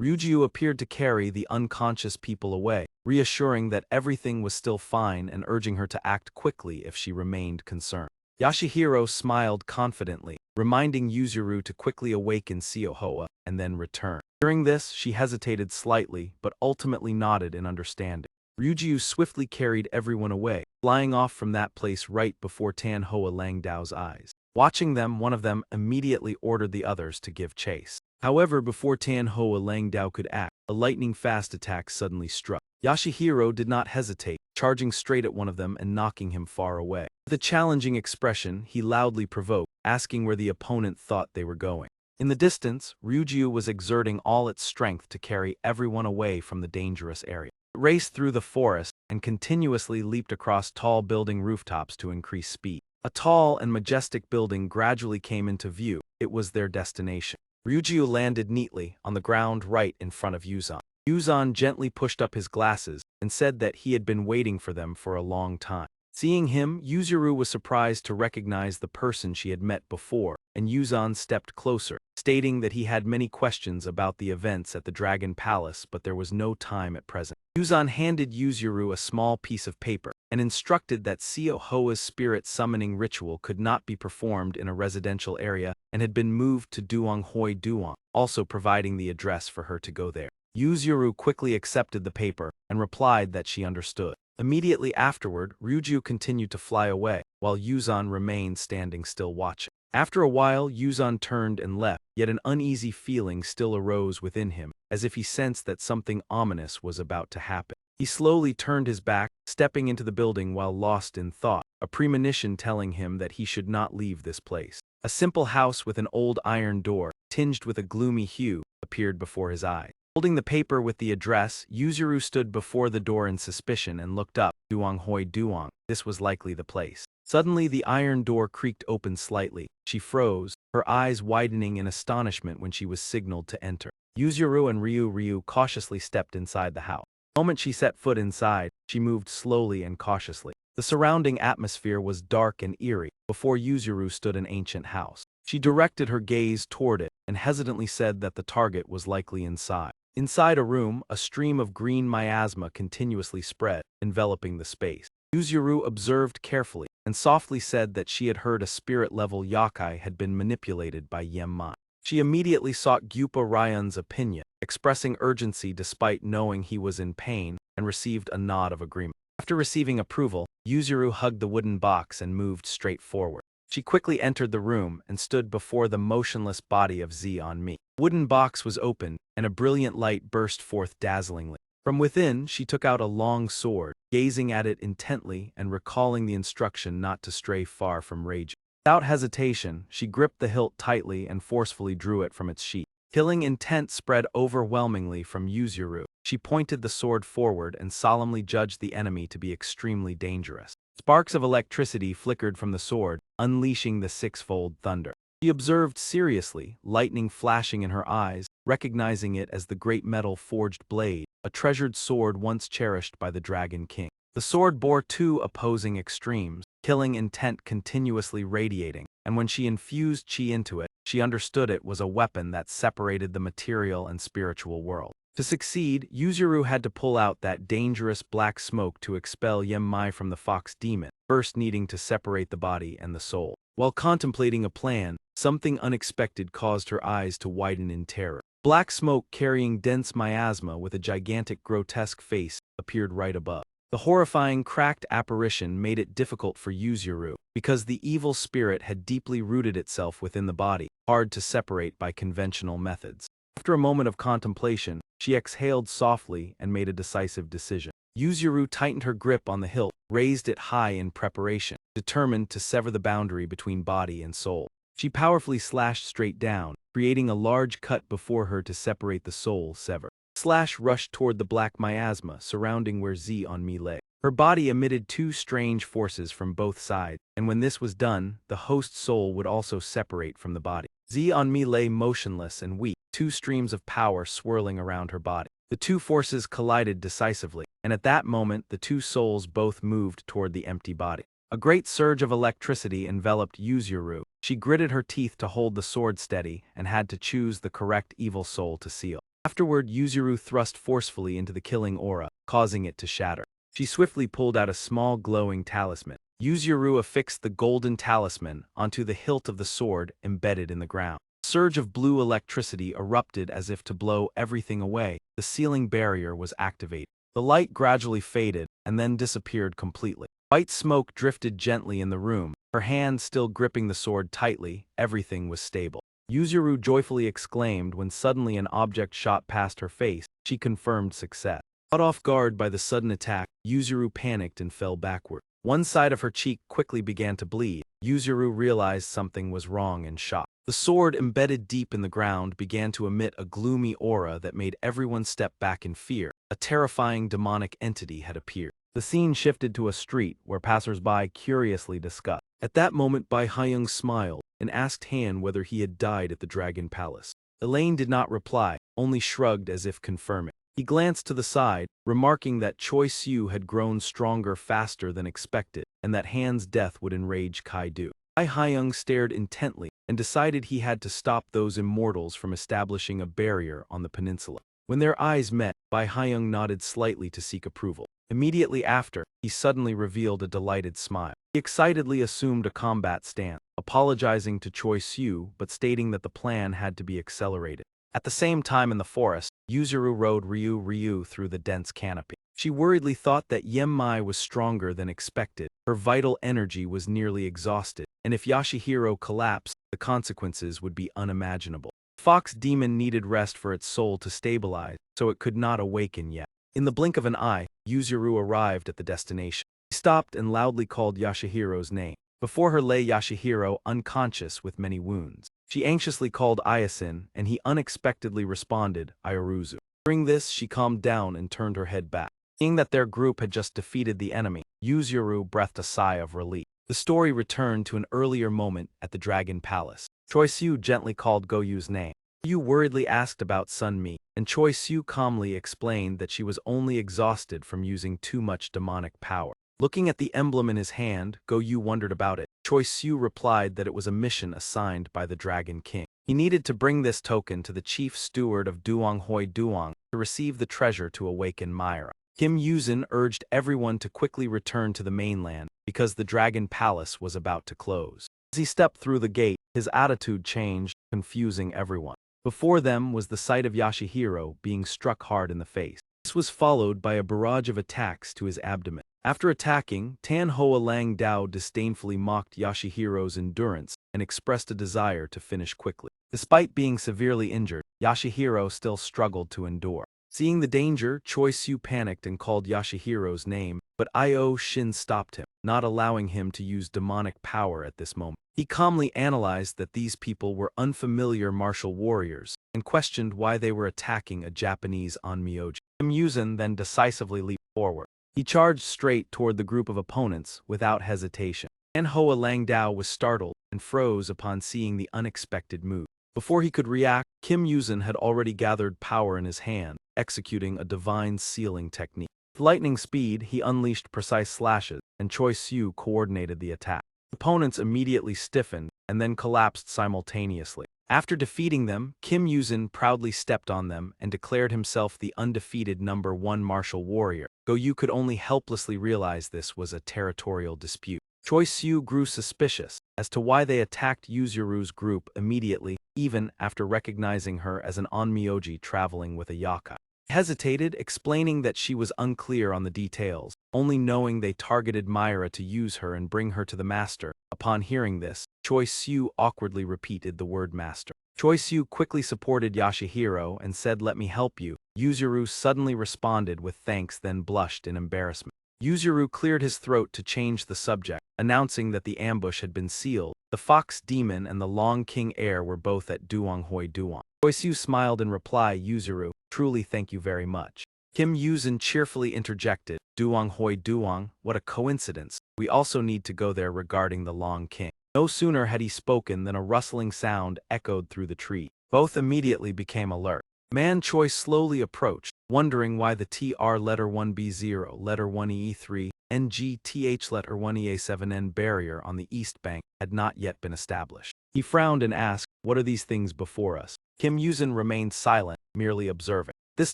Ryujiu appeared to carry the unconscious people away, reassuring that everything was still fine and urging her to act quickly if she remained concerned. Yashihiro smiled confidently, reminding Yuzuru to quickly awaken Siohoa and then return. During this, she hesitated slightly but ultimately nodded in understanding. Ryujiu swiftly carried everyone away, flying off from that place right before Tanhua Langdao's eyes. Watching them, one of them immediately ordered the others to give chase. However, before Tanhua Langdao could act, a lightning-fast attack suddenly struck. Yashihiro did not hesitate, charging straight at one of them and knocking him far away. With a challenging expression, he loudly provoked, asking where the opponent thought they were going. In the distance, Ryujiu was exerting all its strength to carry everyone away from the dangerous area. It raced through the forest and continuously leaped across tall building rooftops to increase speed. A tall and majestic building gradually came into view. It was their destination. Ryujiu landed neatly on the ground right in front of Yuzan. Yuzan gently pushed up his glasses and said that he had been waiting for them for a long time. Seeing him, Yuzuru was surprised to recognize the person she had met before, and Yuzan stepped closer, stating that he had many questions about the events at the Dragon Palace but there was no time at present. Yuzan handed Yuzuru a small piece of paper, and instructed that Seo Hoa's spirit summoning ritual could not be performed in a residential area and had been moved to Duonghoi Duong, also providing the address for her to go there. Yuzuru quickly accepted the paper and replied that she understood. Immediately afterward, Ryuju continued to fly away, while Yuzan remained standing still watching. After a while, Yuzan turned and left, yet an uneasy feeling still arose within him, as if he sensed that something ominous was about to happen. He slowly turned his back, stepping into the building while lost in thought, a premonition telling him that he should not leave this place. A simple house with an old iron door, tinged with a gloomy hue, appeared before his eyes. Holding the paper with the address, Yuzuru stood before the door in suspicion and looked up. Duonghoi Duong, this was likely the place. Suddenly the iron door creaked open slightly. She froze, her eyes widening in astonishment when she was signaled to enter. Yuzuru and Ryu cautiously stepped inside the house. The moment she set foot inside, she moved slowly and cautiously. The surrounding atmosphere was dark and eerie. Before Yuzuru stood an ancient house. She directed her gaze toward it and hesitantly said that the target was likely inside. Inside a room, a stream of green miasma continuously spread, enveloping the space. Yuzuru observed carefully and softly said that she had heard a spirit-level yokai had been manipulated by Yemmai. She immediately sought Gyupa Ryan's opinion, expressing urgency despite knowing he was in pain, and received a nod of agreement. After receiving approval, Yuzuru hugged the wooden box and moved straight forward. She quickly entered the room and stood before the motionless body of Zeonmi. The wooden box was opened, and a brilliant light burst forth dazzlingly. From within, she took out a long sword, gazing at it intently and recalling the instruction not to stray far from rage. Without hesitation, she gripped the hilt tightly and forcefully drew it from its sheath. Killing intent spread overwhelmingly from Yuzuru. She pointed the sword forward and solemnly judged the enemy to be extremely dangerous. Sparks of electricity flickered from the sword, unleashing the six-fold thunder. She observed seriously, lightning flashing in her eyes, recognizing it as the great metal-forged blade, a treasured sword once cherished by the Dragon King. The sword bore two opposing extremes, killing intent continuously radiating, and when she infused chi into it, she understood it was a weapon that separated the material and spiritual world. To succeed, Yuzuru had to pull out that dangerous black smoke to expel Yemmai from the fox demon, first needing to separate the body and the soul. While contemplating a plan, something unexpected caused her eyes to widen in terror. Black smoke carrying dense miasma with a gigantic grotesque face appeared right above. The horrifying cracked apparition made it difficult for Yuzuru, because the evil spirit had deeply rooted itself within the body, hard to separate by conventional methods. After a moment of contemplation, she exhaled softly and made a decisive decision. Yuzuru tightened her grip on the hilt, raised it high in preparation, determined to sever the boundary between body and soul. She powerfully slashed straight down, creating a large cut before her to separate the soul severed. Slash rushed toward the black miasma surrounding where Zeonmi lay. Her body emitted two strange forces from both sides, and when this was done, the host soul would also separate from the body. Zeonmi lay motionless and weak, two streams of power swirling around her body. The two forces collided decisively, and at that moment the two souls both moved toward the empty body. A great surge of electricity enveloped Yuzuru. She gritted her teeth to hold the sword steady and had to choose the correct evil soul to seal. Afterward, Yuzuru thrust forcefully into the killing aura, causing it to shatter. She swiftly pulled out a small glowing talisman. Yuzuru affixed the golden talisman onto the hilt of the sword embedded in the ground. A surge of blue electricity erupted as if to blow everything away. The sealing barrier was activated. The light gradually faded and then disappeared completely. White smoke drifted gently in the room. Her hand still gripping the sword tightly, everything was stable. Yuzuru joyfully exclaimed when suddenly an object shot past her face. She confirmed success. Caught off guard by the sudden attack, Yuzuru panicked and fell backward. One side of her cheek quickly began to bleed. Yuzuru realized something was wrong and shocked. The sword embedded deep in the ground began to emit a gloomy aura that made everyone step back in fear. A terrifying demonic entity had appeared. The scene shifted to a street where passers-by curiously discussed. At that moment, Bai Haiyang smiled and asked Han whether he had died at the Dragon Palace. Elaine did not reply, only shrugged as if confirming. He glanced to the side, remarking that Choi Siu had grown stronger faster than expected, and that Han's death would enrage Kaidu. Bai Haiyang stared intently and decided he had to stop those immortals from establishing a barrier on the peninsula. When their eyes met, Bai Haiyang nodded slightly to seek approval. Immediately after, he suddenly revealed a delighted smile. He excitedly assumed a combat stance, apologizing to Choi Siu but stating that the plan had to be accelerated. At the same time in the forest, Yuzuru rode Ryu through the dense canopy. She worriedly thought that Yemmai was stronger than expected. Her vital energy was nearly exhausted, and if Yashihiro collapsed, the consequences would be unimaginable. Fox Demon needed rest for its soul to stabilize, so it could not awaken yet. In the blink of an eye, Yuzuru arrived at the destination. He stopped and loudly called Yashihiro's name. Before her lay Yashihiro, unconscious with many wounds. She anxiously called Ayasin, and he unexpectedly responded, Ioruzu. During this, she calmed down and turned her head back. Seeing that their group had just defeated the enemy, Yuzuru breathed a sigh of relief. The story returned to an earlier moment at the Dragon Palace. Choi Siu gently called Goyu's name. Goyu worriedly asked about Sun Mi, and Choi Siu calmly explained that she was only exhausted from using too much demonic power. Looking at the emblem in his hand, Goyu wondered about it. Choi Siu replied that it was a mission assigned by the Dragon King. He needed to bring this token to the chief steward of Duanghoi Duang to receive the treasure to awaken Myra. Kim Yuzin urged everyone to quickly return to the mainland because the Dragon Palace was about to close. As he stepped through the gate, his attitude changed, confusing everyone. Before them was the sight of Yashihiro being struck hard in the face. This was followed by a barrage of attacks to his abdomen. After attacking, Tan Hoa Lang Dao disdainfully mocked Yashihiro's endurance and expressed a desire to finish quickly. Despite being severely injured, Yashihiro still struggled to endure. Seeing the danger, Choi Siu panicked and called Yashihiro's name, but Io Shin stopped him, not allowing him to use demonic power at this moment. He calmly analyzed that these people were unfamiliar martial warriors and questioned why they were attacking a Japanese onmyoji. Kim Yuzin then decisively leaped forward. He charged straight toward the group of opponents without hesitation. Tan Hoa Lang Dao was startled and froze upon seeing the unexpected move. Before he could react, Kim Yuzin had already gathered power in his hand, executing a divine sealing technique. With lightning speed, he unleashed precise slashes, and Choi Siu coordinated the attack. Opponents immediately stiffened and then collapsed simultaneously. After defeating them, Kim Yuzin proudly stepped on them and declared himself the undefeated #1 martial warrior. Goyu could only helplessly realize this was a territorial dispute. Choi Siu grew suspicious as to why they attacked Yuzuru's group immediately, even after recognizing her as an onmyoji traveling with a yakai. He hesitated, explaining that she was unclear on the details, only knowing they targeted Myra to use her and bring her to the master. Upon hearing this, Choi Siu awkwardly repeated the word master. Choi Siu quickly supported Yashihiro and said, "Let me help you." Yuzuru suddenly responded with thanks, then blushed in embarrassment. Yuzuru cleared his throat to change the subject, announcing that the ambush had been sealed. The Fox Demon and the Long King Heir were both at Duanghoi Duang. Choi Siu smiled in reply, "Yuzuru, truly thank you very much." Kim Yuzin cheerfully interjected, "Duanghoi Duang, what a coincidence. We also need to go there regarding the Long King." No sooner had he spoken than a rustling sound echoed through the tree. Both immediately became alert. Man Choi slowly approached, wondering why the TR letter 1B0, letter 1EE3, NGTH letter 1EA7N barrier on the east bank had not yet been established. He frowned and asked, "What are these things before us?" Kim Yuzin remained silent, merely observing. This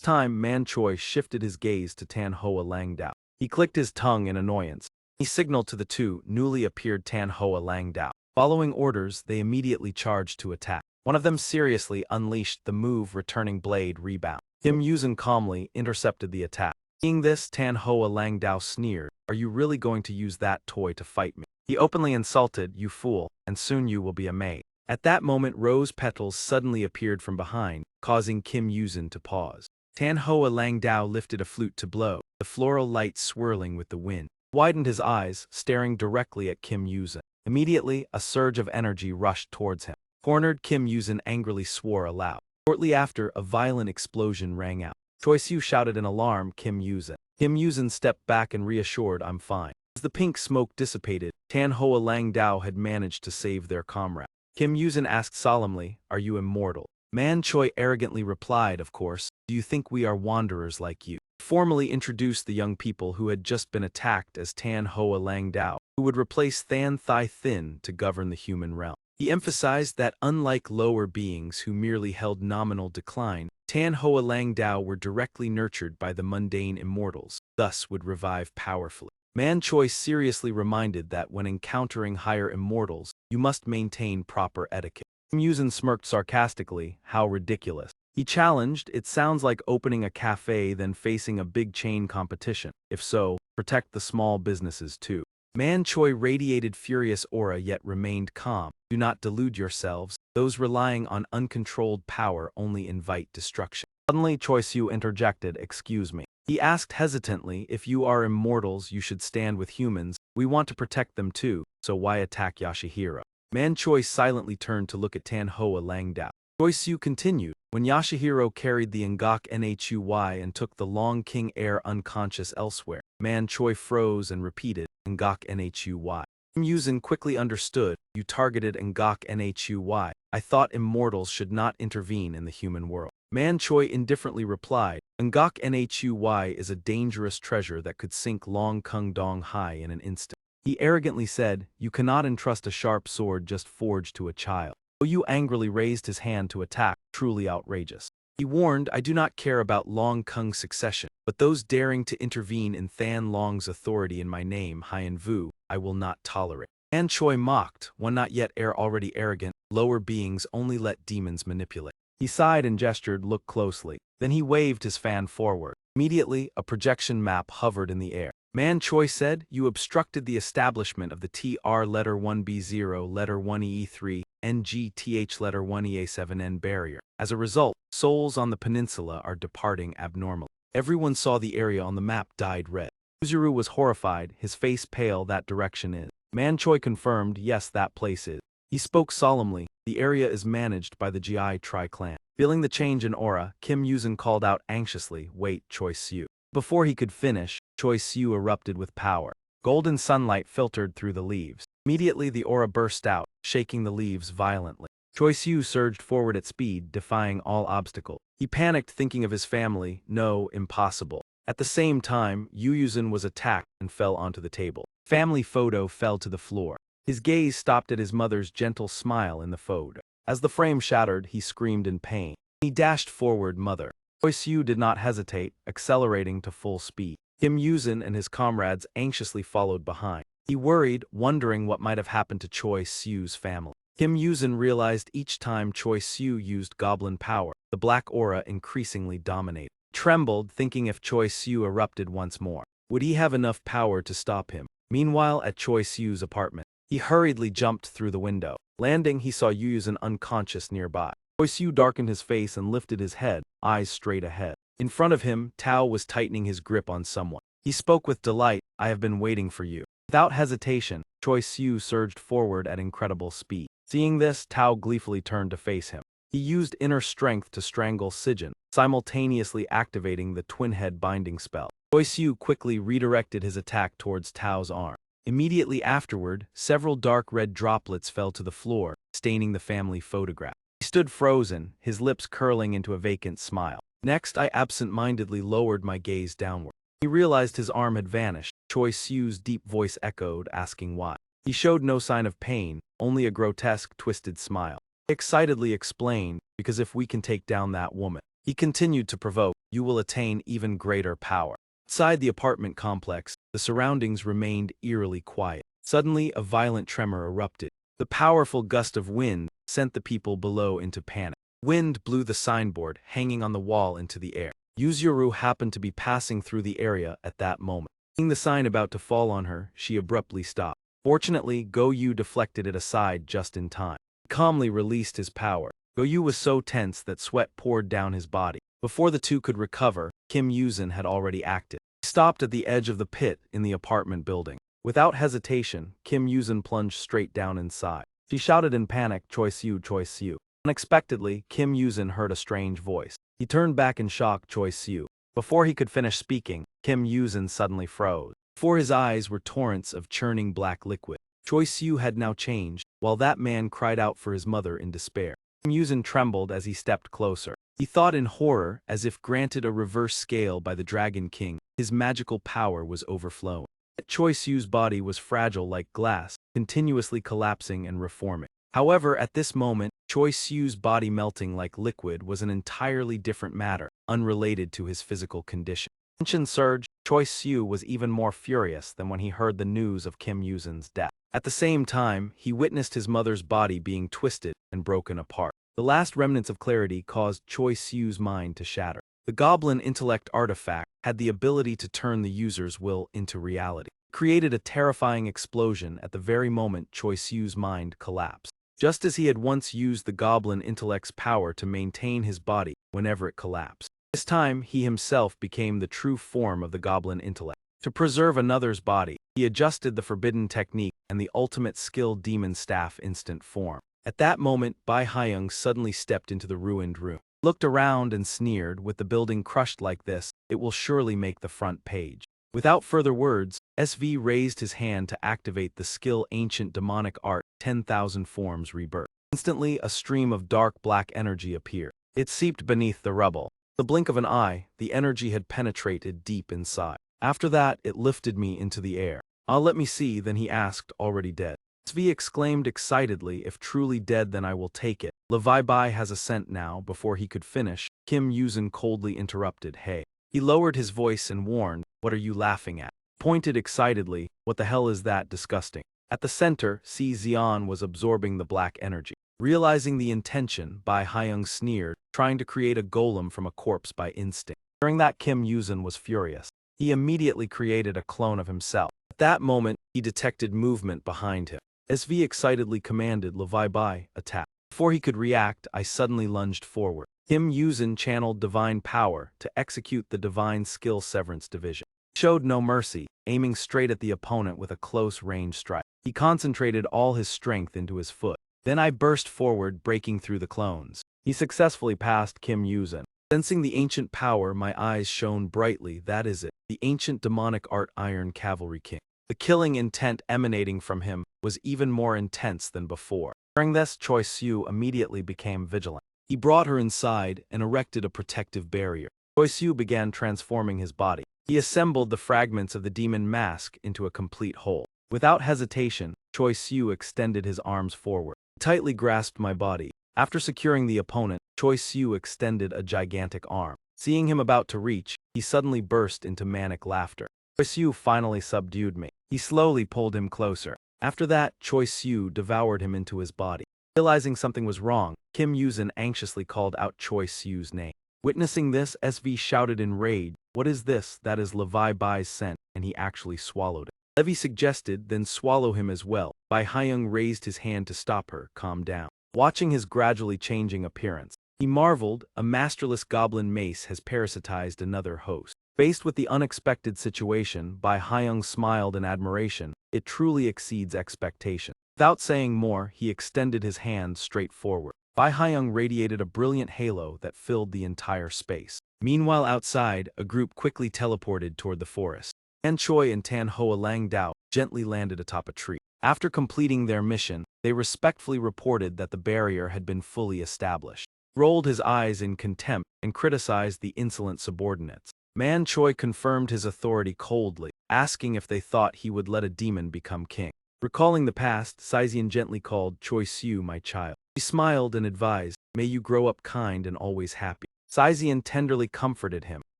time, Man Choi shifted his gaze to Tan Hoa Lang Dao. He clicked his tongue in annoyance. He signaled to the two newly appeared Tan Hoa Lang Dao. Following orders, they immediately charged to attack. One of them seriously unleashed the move returning blade rebound. Kim Yuzin calmly intercepted the attack. Seeing this, Tan Hoa Lang Dao sneered, "Are you really going to use that toy to fight me?" He openly insulted, "You fool, and soon you will be a maid." At that moment, rose petals suddenly appeared from behind, causing Kim Yuzin to pause. Tan Hoa Lang Dao lifted a flute to blow, the floral light swirling with the wind. He widened his eyes, staring directly at Kim Yuzin. Immediately, a surge of energy rushed towards him. Cornered, Kim Yuzin angrily swore aloud. Shortly after, a violent explosion rang out. Choi Siu shouted in alarm, Kim Yuzin. Kim Yuzin stepped back and reassured, "I'm fine." As the pink smoke dissipated, Tan Hoa Lang Dao had managed to save their comrade. Kim Yuzin asked solemnly, "Are you immortal?" Man Choi arrogantly replied, of course, do you think we are wanderers like you? Formally introduced the young people who had just been attacked as Tan Hoa Lang Dao, who would replace Than Thai Thin to govern the human realm. He emphasized that unlike lower beings who merely held nominal decline, Tan Hoa Lang Dao were directly nurtured by the mundane immortals, thus would revive powerfully. Man Choi seriously reminded that when encountering higher immortals, you must maintain proper etiquette. Musen smirked sarcastically, how ridiculous. He challenged, it sounds like opening a cafe then facing a big chain competition. If so, protect the small businesses too. Man Choi radiated furious aura yet remained calm. Do not delude yourselves. Those relying on uncontrolled power only invite destruction. Suddenly Choi Siu interjected, excuse me. He asked hesitantly, if you are immortals you should stand with humans. We want to protect them too, so why attack Yashihiro? Man Choi silently turned to look at Tan Hoa Lang Dao. Choi Siu continued, when Yashihiro carried the Ngok Nhui and took the Long King heir unconscious elsewhere, Man Choi froze and repeated, Ngok Nhui. Kim Yuzin quickly understood, you targeted Ngok Nhui. I thought immortals should not intervene in the human world. Man Choi indifferently replied, Ngok Nhui is a dangerous treasure that could sink Long Kung Dong Hai in an instant. He arrogantly said, you cannot entrust a sharp sword just forged to a child. Yu angrily raised his hand to attack, truly outrageous. He warned, I do not care about Long Kung's succession, but those daring to intervene in Than Long's authority in my name, Hien Vu, I will not tolerate. Man Choi mocked, one not yet already arrogant, lower beings only let demons manipulate. He sighed and gestured, look closely. Then he waved his fan forward. Immediately, a projection map hovered in the air. Man Choi said, you obstructed the establishment of the TR letter 1B0 letter 1EE3 NGTH letter 1EA7N barrier. As a result, souls on the peninsula are departing abnormally. Everyone saw the area on the map dyed red. Uzuru was horrified, his face pale, that direction is. Man Choi confirmed, yes, that place is. He spoke solemnly, the area is managed by the GI Tri-Clan. Feeling the change in aura, Kim Yuzin called out anxiously, wait, Choi Siu. Before he could finish, Choi Siu erupted with power. Golden sunlight filtered through the leaves. Immediately the aura burst out, shaking the leaves violently. Choi Siu surged forward at speed, defying all obstacle. He panicked thinking of his family, no, impossible. At the same time, Yu Yuzin was attacked and fell onto the table. Family photo fell to the floor. His gaze stopped at his mother's gentle smile in the photo. As the frame shattered, he screamed in pain. He dashed forward, mother. Choi Siu did not hesitate, accelerating to full speed. Kim Yuzin and his comrades anxiously followed behind. He worried, wondering what might have happened to Choi Siu's family. Kim Yuzin realized each time Choi Siu used goblin power, the black aura increasingly dominated. He trembled, thinking if Choi Siu erupted once more, would he have enough power to stop him? Meanwhile, at Choi Siu's apartment, he hurriedly jumped through the window. Landing, he saw Yu Yuzin unconscious nearby. Choi Siu darkened his face and lifted his head, eyes straight ahead. In front of him, Tao was tightening his grip on someone. He spoke with delight, I have been waiting for you. Without hesitation, Choi Siu surged forward at incredible speed. Seeing this, Tao gleefully turned to face him. He used inner strength to strangle Sijin, simultaneously activating the twin-head binding spell. Choi Siu quickly redirected his attack towards Tao's arm. Immediately afterward, several dark red droplets fell to the floor, staining the family photograph. He stood frozen, his lips curling into a vacant smile. Next, I absent-mindedly lowered my gaze downward. He realized his arm had vanished. Choi Siu's deep voice echoed, asking why. He showed no sign of pain, only a grotesque, twisted smile. He excitedly explained, because if we can take down that woman. He continued to provoke, you will attain even greater power. Inside the apartment complex, the surroundings remained eerily quiet. Suddenly, a violent tremor erupted. The powerful gust of wind sent the people below into panic. Wind blew the signboard hanging on the wall into the air. Yuzuru happened to be passing through the area at that moment. Seeing the sign about to fall on her, she abruptly stopped. Fortunately, Go Yu deflected it aside just in time. He calmly released his power. Go Yu was so tense that sweat poured down his body. Before the two could recover, Kim Yuzin had already acted. He stopped at the edge of the pit in the apartment building. Without hesitation, Kim Yuzin plunged straight down inside. She shouted in panic, Choi Siu, Choi Siu. Unexpectedly, Kim Yuzin heard a strange voice. He turned back in shock, Choi Siu. Before he could finish speaking, Kim Yuzin suddenly froze. Before his eyes were torrents of churning black liquid. Choi Siu had now changed, while that man cried out for his mother in despair. Kim Yuzin trembled as he stepped closer. He thought in horror, as if granted a reverse scale by the Dragon King, his magical power was overflowing. Yet Choi Siu's body was fragile like glass, continuously collapsing and reforming. However, at this moment, Choi Siu's body melting like liquid was an entirely different matter, unrelated to his physical condition. Tension surged. Choi Siu was even more furious than when he heard the news of Kim Yuzin's death. At the same time, he witnessed his mother's body being twisted and broken apart. The last remnants of clarity caused Choi Siu's mind to shatter. The goblin intellect artifact had the ability to turn the user's will into reality. It created a terrifying explosion at the very moment Choi Siu's mind collapsed. Just as he had once used the goblin intellect's power to maintain his body whenever it collapsed. This time, he himself became the true form of the goblin intellect. To preserve another's body, he adjusted the forbidden technique and the ultimate skill demon staff instant form. At that moment, Bai Haiyang suddenly stepped into the ruined room. Looked around and sneered, with the building crushed like this, it will surely make the front page. Without further words, SV raised his hand to activate the skill Ancient Demonic Art 10,000 Forms Rebirth. Instantly, a stream of dark black energy appeared. It seeped beneath the rubble. The blink of an eye, the energy had penetrated deep inside. After that, it lifted me into the air. Let me see, then he asked, already dead. SV exclaimed excitedly, if truly dead then I will take it. Levi Bai has a scent now. Before he could finish, Kim Yuzin coldly interrupted, hey. He lowered his voice and warned, what are you laughing at? Pointed excitedly, what the hell is that disgusting? At the center, Si Xian was absorbing the black energy. Realizing the intention, Bai Haiyang sneered, trying to create a golem from a corpse by instinct. During that, Kim Yuzin was furious. He immediately created a clone of himself. At that moment, he detected movement behind him. SV excitedly commanded Levi Bai, attack. Before he could react, I suddenly lunged forward. Kim Yuzin channeled divine power to execute the divine skill severance division. He showed no mercy, aiming straight at the opponent with a close-range strike. He concentrated all his strength into his foot. Then I burst forward, breaking through the clones. He successfully passed Kim Yuzin. Sensing the ancient power, my eyes shone brightly. That is it, the ancient demonic art Iron Cavalry King. The killing intent emanating from him was even more intense than before. During this, Choi Siu immediately became vigilant. He brought her inside and erected a protective barrier. Choi Siu began transforming his body. He assembled the fragments of the demon mask into a complete whole. Without hesitation, Choi Siu extended his arms forward. He tightly grasped my body. After securing the opponent, Choi Siu extended a gigantic arm. Seeing him about to reach, he suddenly burst into manic laughter. Choi Siu finally subdued me. He slowly pulled him closer. After that, Choi Siu devoured him into his body. Realizing something was wrong, Kim Yuzin anxiously called out Choi Siu's name. Witnessing this, SV shouted in rage, what is this? That is Levi Bai's scent, and he actually swallowed it. Levi suggested, then swallow him as well. Bai Haiyang raised his hand to stop her, calm down. Watching his gradually changing appearance, he marveled, a masterless goblin mace has parasitized another host. Faced with the unexpected situation, Bai Haiyang smiled in admiration. It truly exceeds expectation. Without saying more, he extended his hand straight forward. Bai Haiyang radiated a brilliant halo that filled the entire space. Meanwhile outside, a group quickly teleported toward the forest. Tan Choi and Tan Hoa Lang Dao gently landed atop a tree. After completing their mission, they respectfully reported that the barrier had been fully established. He rolled his eyes in contempt and criticized the insolent subordinates. Man Choi confirmed his authority coldly, asking if they thought he would let a demon become king. Recalling the past, Saizian gently called Choi Siu my child. He smiled and advised, may you grow up kind and always happy. Saizian tenderly comforted him,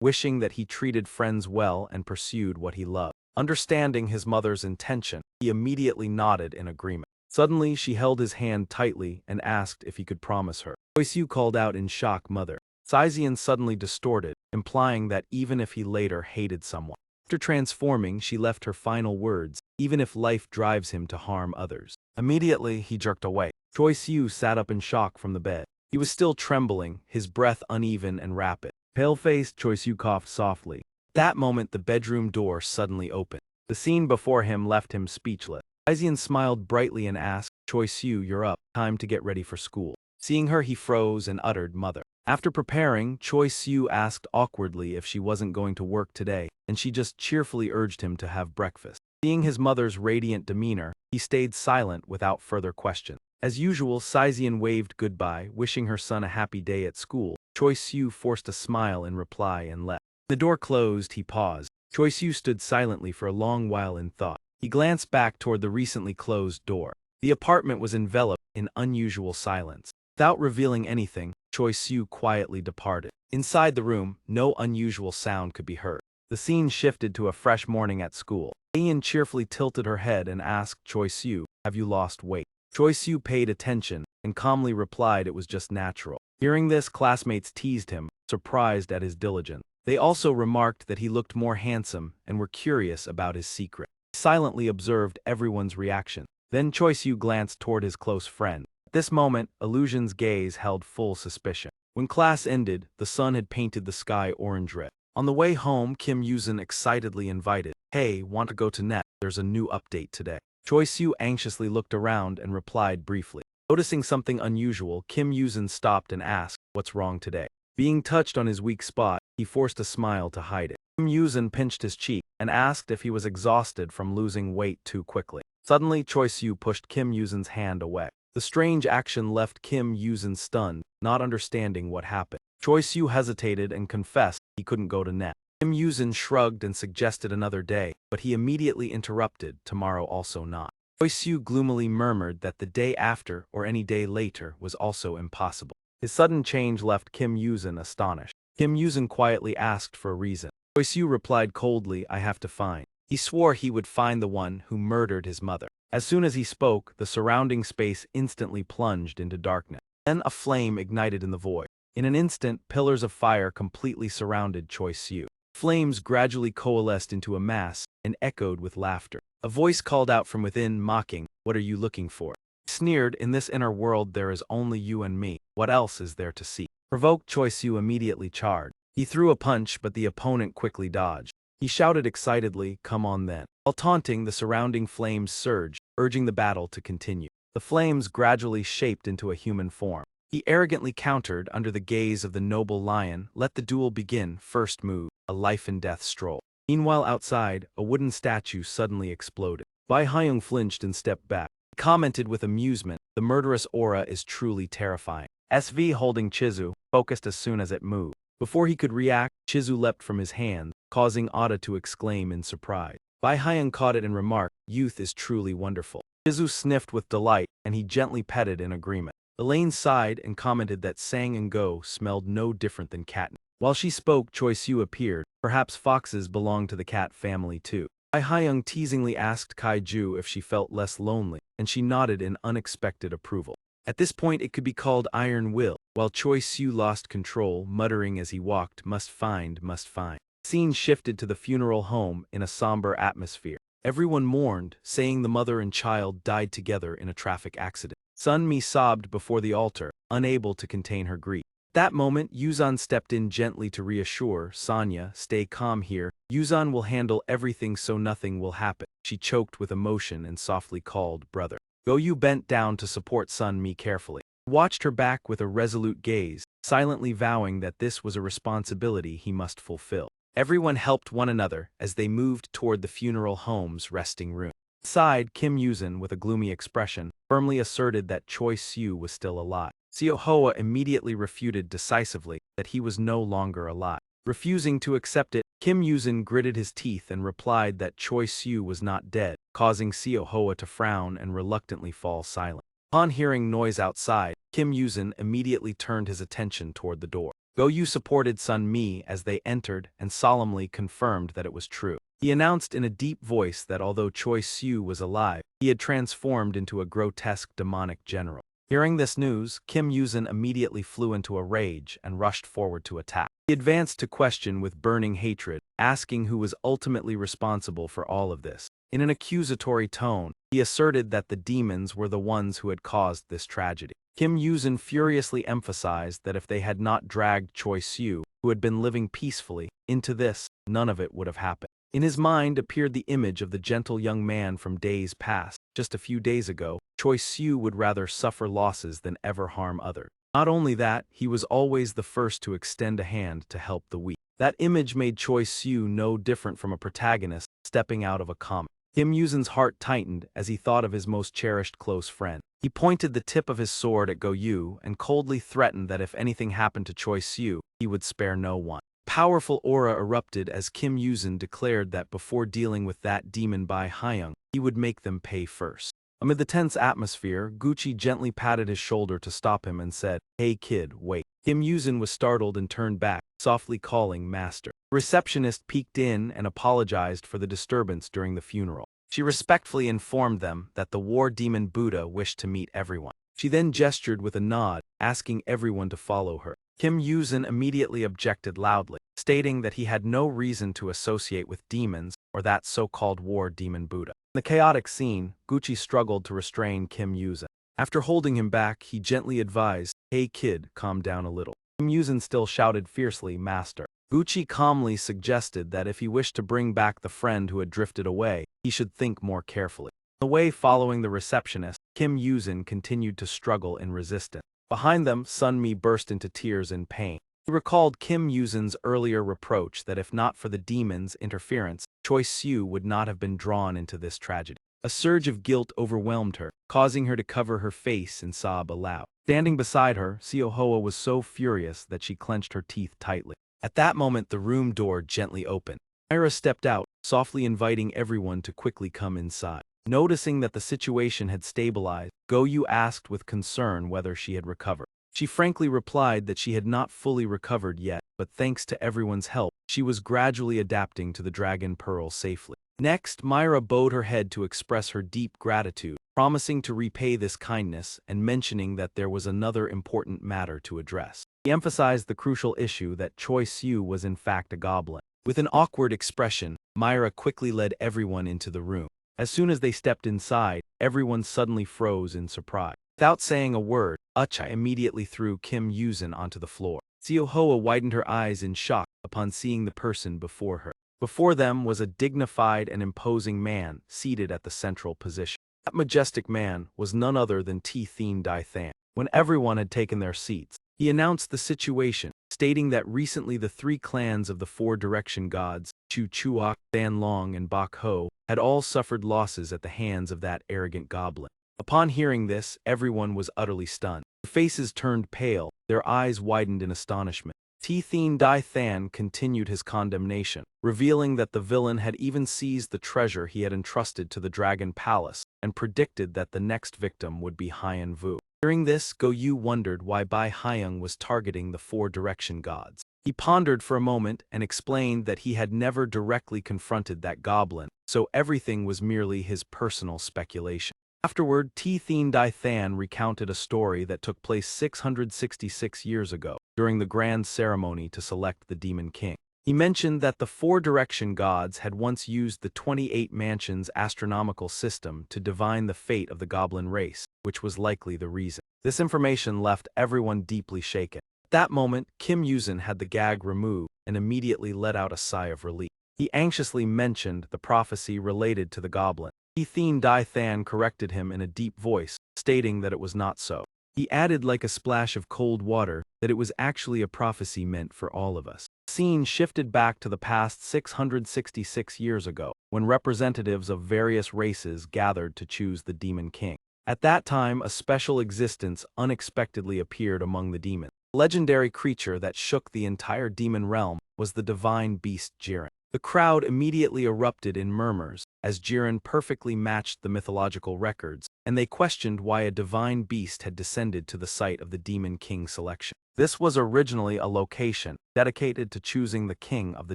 wishing that he treated friends well and pursued what he loved. Understanding his mother's intention, he immediately nodded in agreement. Suddenly, she held his hand tightly and asked if he could promise her. Choi Siu called out in shock, mother. Saizian suddenly distorted, implying that even if he later hated someone. After transforming, she left her final words, even if life drives him to harm others. Immediately, he jerked away. Choi Siu sat up in shock from the bed. He was still trembling, his breath uneven and rapid. Pale-faced, Choi Siu coughed softly. At that moment, the bedroom door suddenly opened. The scene before him left him speechless. Saizian smiled brightly and asked, Choi Siu, you're up. Time to get ready for school. Seeing her, he froze and uttered, mother. After preparing, Choi Siu asked awkwardly if she wasn't going to work today, and she just cheerfully urged him to have breakfast. Seeing his mother's radiant demeanor, he stayed silent without further question. As usual, Saizian waved goodbye, wishing her son a happy day at school. Choi Siu forced a smile in reply and left. The door closed, he paused. Choi Siu stood silently for a long while in thought. He glanced back toward the recently closed door. The apartment was enveloped in unusual silence. Without revealing anything, Choi Siu quietly departed. Inside the room, no unusual sound could be heard. The scene shifted to a fresh morning at school. Ian cheerfully tilted her head and asked Choi Siu, "Have you lost weight?" Choi Siu paid attention and calmly replied it was just natural. Hearing this, classmates teased him, surprised at his diligence. They also remarked that he looked more handsome and were curious about his secret. He silently observed everyone's reaction. Then Choi Siu glanced toward his close friend. At this moment, Illusion's gaze held full suspicion. When class ended, the sun had painted the sky orange-red. On the way home, Kim Yuzin excitedly invited, "Hey, want to go to net? There's a new update today." Choi Siu anxiously looked around and replied briefly. Noticing something unusual, Kim Yuzin stopped and asked, "What's wrong today?" Being touched on his weak spot, he forced a smile to hide it. Kim Yuzin pinched his cheek and asked if he was exhausted from losing weight too quickly. Suddenly, Choi Siu pushed Kim Yuzin's hand away. The strange action left Kim Yuzin stunned, not understanding what happened. Choi Siu hesitated and confessed he couldn't go to net. Kim Yuzin shrugged and suggested another day, but he immediately interrupted, "Tomorrow also not." Choi Siu gloomily murmured that the day after or any day later was also impossible. His sudden change left Kim Yuzin astonished. Kim Yuzin quietly asked for a reason. Choi Siu replied coldly, "I have to find." He swore he would find the one who murdered his mother. As soon as he spoke, the surrounding space instantly plunged into darkness. Then a flame ignited in the void. In an instant, pillars of fire completely surrounded Choi Siu. Flames gradually coalesced into a mass and echoed with laughter. A voice called out from within, mocking, "What are you looking for?" He sneered, "In this inner world there is only you and me. What else is there to see?" Provoked, Choi Siu immediately charged. He threw a punch, but the opponent quickly dodged. He shouted excitedly, "Come on then." While taunting, the surrounding flames surged, urging the battle to continue. The flames gradually shaped into a human form. He arrogantly countered under the gaze of the noble lion, "Let the duel begin, first move, a life-and-death stroll." Meanwhile outside, a wooden statue suddenly exploded. Bai Hyung flinched and stepped back. He commented with amusement, "The murderous aura is truly terrifying." SV holding Chizu, focused as soon as it moved. Before he could react, Chizu leapt from his hand, causing Ada to exclaim in surprise. Bai Hyung caught it and remarked, "Youth is truly wonderful." Chizu sniffed with delight, and he gently petted in agreement. Elaine sighed and commented that Sang and Go smelled no different than catnip. While she spoke, Choi Siu appeared. Perhaps foxes belonged to the cat family too. Bai Hyung teasingly asked Kaiju if she felt less lonely, and she nodded in unexpected approval. At this point it could be called iron will, while Choi Siu lost control, muttering as he walked, "Must find, must find." The scene shifted to the funeral home in a somber atmosphere. Everyone mourned, saying the mother and child died together in a traffic accident. Sun Mi sobbed before the altar, unable to contain her grief. At that moment, Yuzan stepped in gently to reassure, "Sonya, stay calm here. Yuzan will handle everything so nothing will happen." She choked with emotion and softly called, "Brother." Goyu bent down to support Sun Mi carefully. He watched her back with a resolute gaze, silently vowing that this was a responsibility he must fulfill. Everyone helped one another as they moved toward the funeral home's resting room. Inside, Kim Yuzin, with a gloomy expression, firmly asserted that Choi Siu was still alive. Seo Hoa immediately refuted decisively that he was no longer alive. Refusing to accept it, Kim Yuzin gritted his teeth and replied that Choi Siu was not dead, causing Seo Hoa to frown and reluctantly fall silent. Upon hearing noise outside, Kim Yuzin immediately turned his attention toward the door. Goyu supported Sun Mi as they entered and solemnly confirmed that it was true. He announced in a deep voice that although Choi Siu was alive, he had transformed into a grotesque demonic general. Hearing this news, Kim Yuzin immediately flew into a rage and rushed forward to attack. He advanced to question with burning hatred, asking who was ultimately responsible for all of this. In an accusatory tone, he asserted that the demons were the ones who had caused this tragedy. Kim Yuzin furiously emphasized that if they had not dragged Choi Siu, who had been living peacefully, into this, none of it would have happened. In his mind appeared the image of the gentle young man from days past. Just a few days ago, Choi Siu would rather suffer losses than ever harm others. Not only that, he was always the first to extend a hand to help the weak. That image made Choi Siu no different from a protagonist stepping out of a comic. Kim Yuzin's heart tightened as he thought of his most cherished close friend. He pointed the tip of his sword at Go Yu and coldly threatened that if anything happened to Choi Siu, he would spare no one. Powerful aura erupted as Kim Yuzin declared that before dealing with that demon Bai Hyung, he would make them pay first. Amid the tense atmosphere, Gucci gently patted his shoulder to stop him and said, "Hey kid, wait." Kim Yuzin was startled and turned back, softly calling Master. The receptionist peeked in and apologized for the disturbance during the funeral. She respectfully informed them that the war demon Buddha wished to meet everyone. She then gestured with a nod, asking everyone to follow her. Kim Yuzin immediately objected loudly, stating that he had no reason to associate with demons or that so-called war demon Buddha. In the chaotic scene, Gucci struggled to restrain Kim Yuzin. After holding him back, he gently advised, "Hey kid, calm down a little." Kim Yuzin still shouted fiercely, "Master." Gucci calmly suggested that if he wished to bring back the friend who had drifted away, he should think more carefully. On the way following the receptionist, Kim Yuzin continued to struggle in resistance. Behind them, Sun Mi burst into tears in pain. He recalled Kim Yuzin's earlier reproach that if not for the demon's interference, Choi Siu would not have been drawn into this tragedy. A surge of guilt overwhelmed her, causing her to cover her face and sob aloud. Standing beside her, Seo Hoa was so furious that she clenched her teeth tightly. At that moment, the room door gently opened. Myra stepped out, softly inviting everyone to quickly come inside. Noticing that the situation had stabilized, Go Yu asked with concern whether she had recovered. She frankly replied that she had not fully recovered yet, but thanks to everyone's help, she was gradually adapting to the Dragon Pearl safely. Next, Myra bowed her head to express her deep gratitude, promising to repay this kindness and mentioning that there was another important matter to address. He emphasized the crucial issue that Choi Siu was in fact a goblin. With an awkward expression, Myra quickly led everyone into the room. As soon as they stepped inside, everyone suddenly froze in surprise. Without saying a word, Ucha immediately threw Kim Yuzin onto the floor. Seo Hoa widened her eyes in shock upon seeing the person before her. Before them was a dignified and imposing man seated at the central position. That majestic man was none other than T-Thien Dai Than. When everyone had taken their seats, he announced the situation, stating that recently the three clans of the four direction gods, Chu Chuak, Than Long, and Bak Ho, had all suffered losses at the hands of that arrogant goblin. Upon hearing this, everyone was utterly stunned. Their faces turned pale, their eyes widened in astonishment. T-Thien Dai Than continued his condemnation, revealing that the villain had even seized the treasure he had entrusted to the Dragon Palace, and predicted that the next victim would be Haiyan Vu. Hearing this, Go Yu wondered why Bai Hyung was targeting the four direction gods. He pondered for a moment and explained that he had never directly confronted that goblin, so everything was merely his personal speculation. Afterward, T-Thien Dai Than recounted a story that took place 666 years ago, during the grand ceremony to select the Demon King. He mentioned that the four direction gods had once used the 28 Mansions astronomical system to divine the fate of the goblin race, which was likely the reason. This information left everyone deeply shaken. At that moment, Kim Yuzin had the gag removed and immediately let out a sigh of relief. He anxiously mentioned the prophecy related to the goblin. T-Thien Dai Than corrected him in a deep voice, stating that it was not so. He added like a splash of cold water that it was actually a prophecy meant for all of us. The scene shifted back to the past 666 years ago, when representatives of various races gathered to choose the Demon King. At that time, a special existence unexpectedly appeared among the demons. The legendary creature that shook the entire demon realm was the divine beast Jiren. The crowd immediately erupted in murmurs, as Jiren perfectly matched the mythological records, and they questioned why a divine beast had descended to the site of the Demon King selection. This was originally a location dedicated to choosing the king of the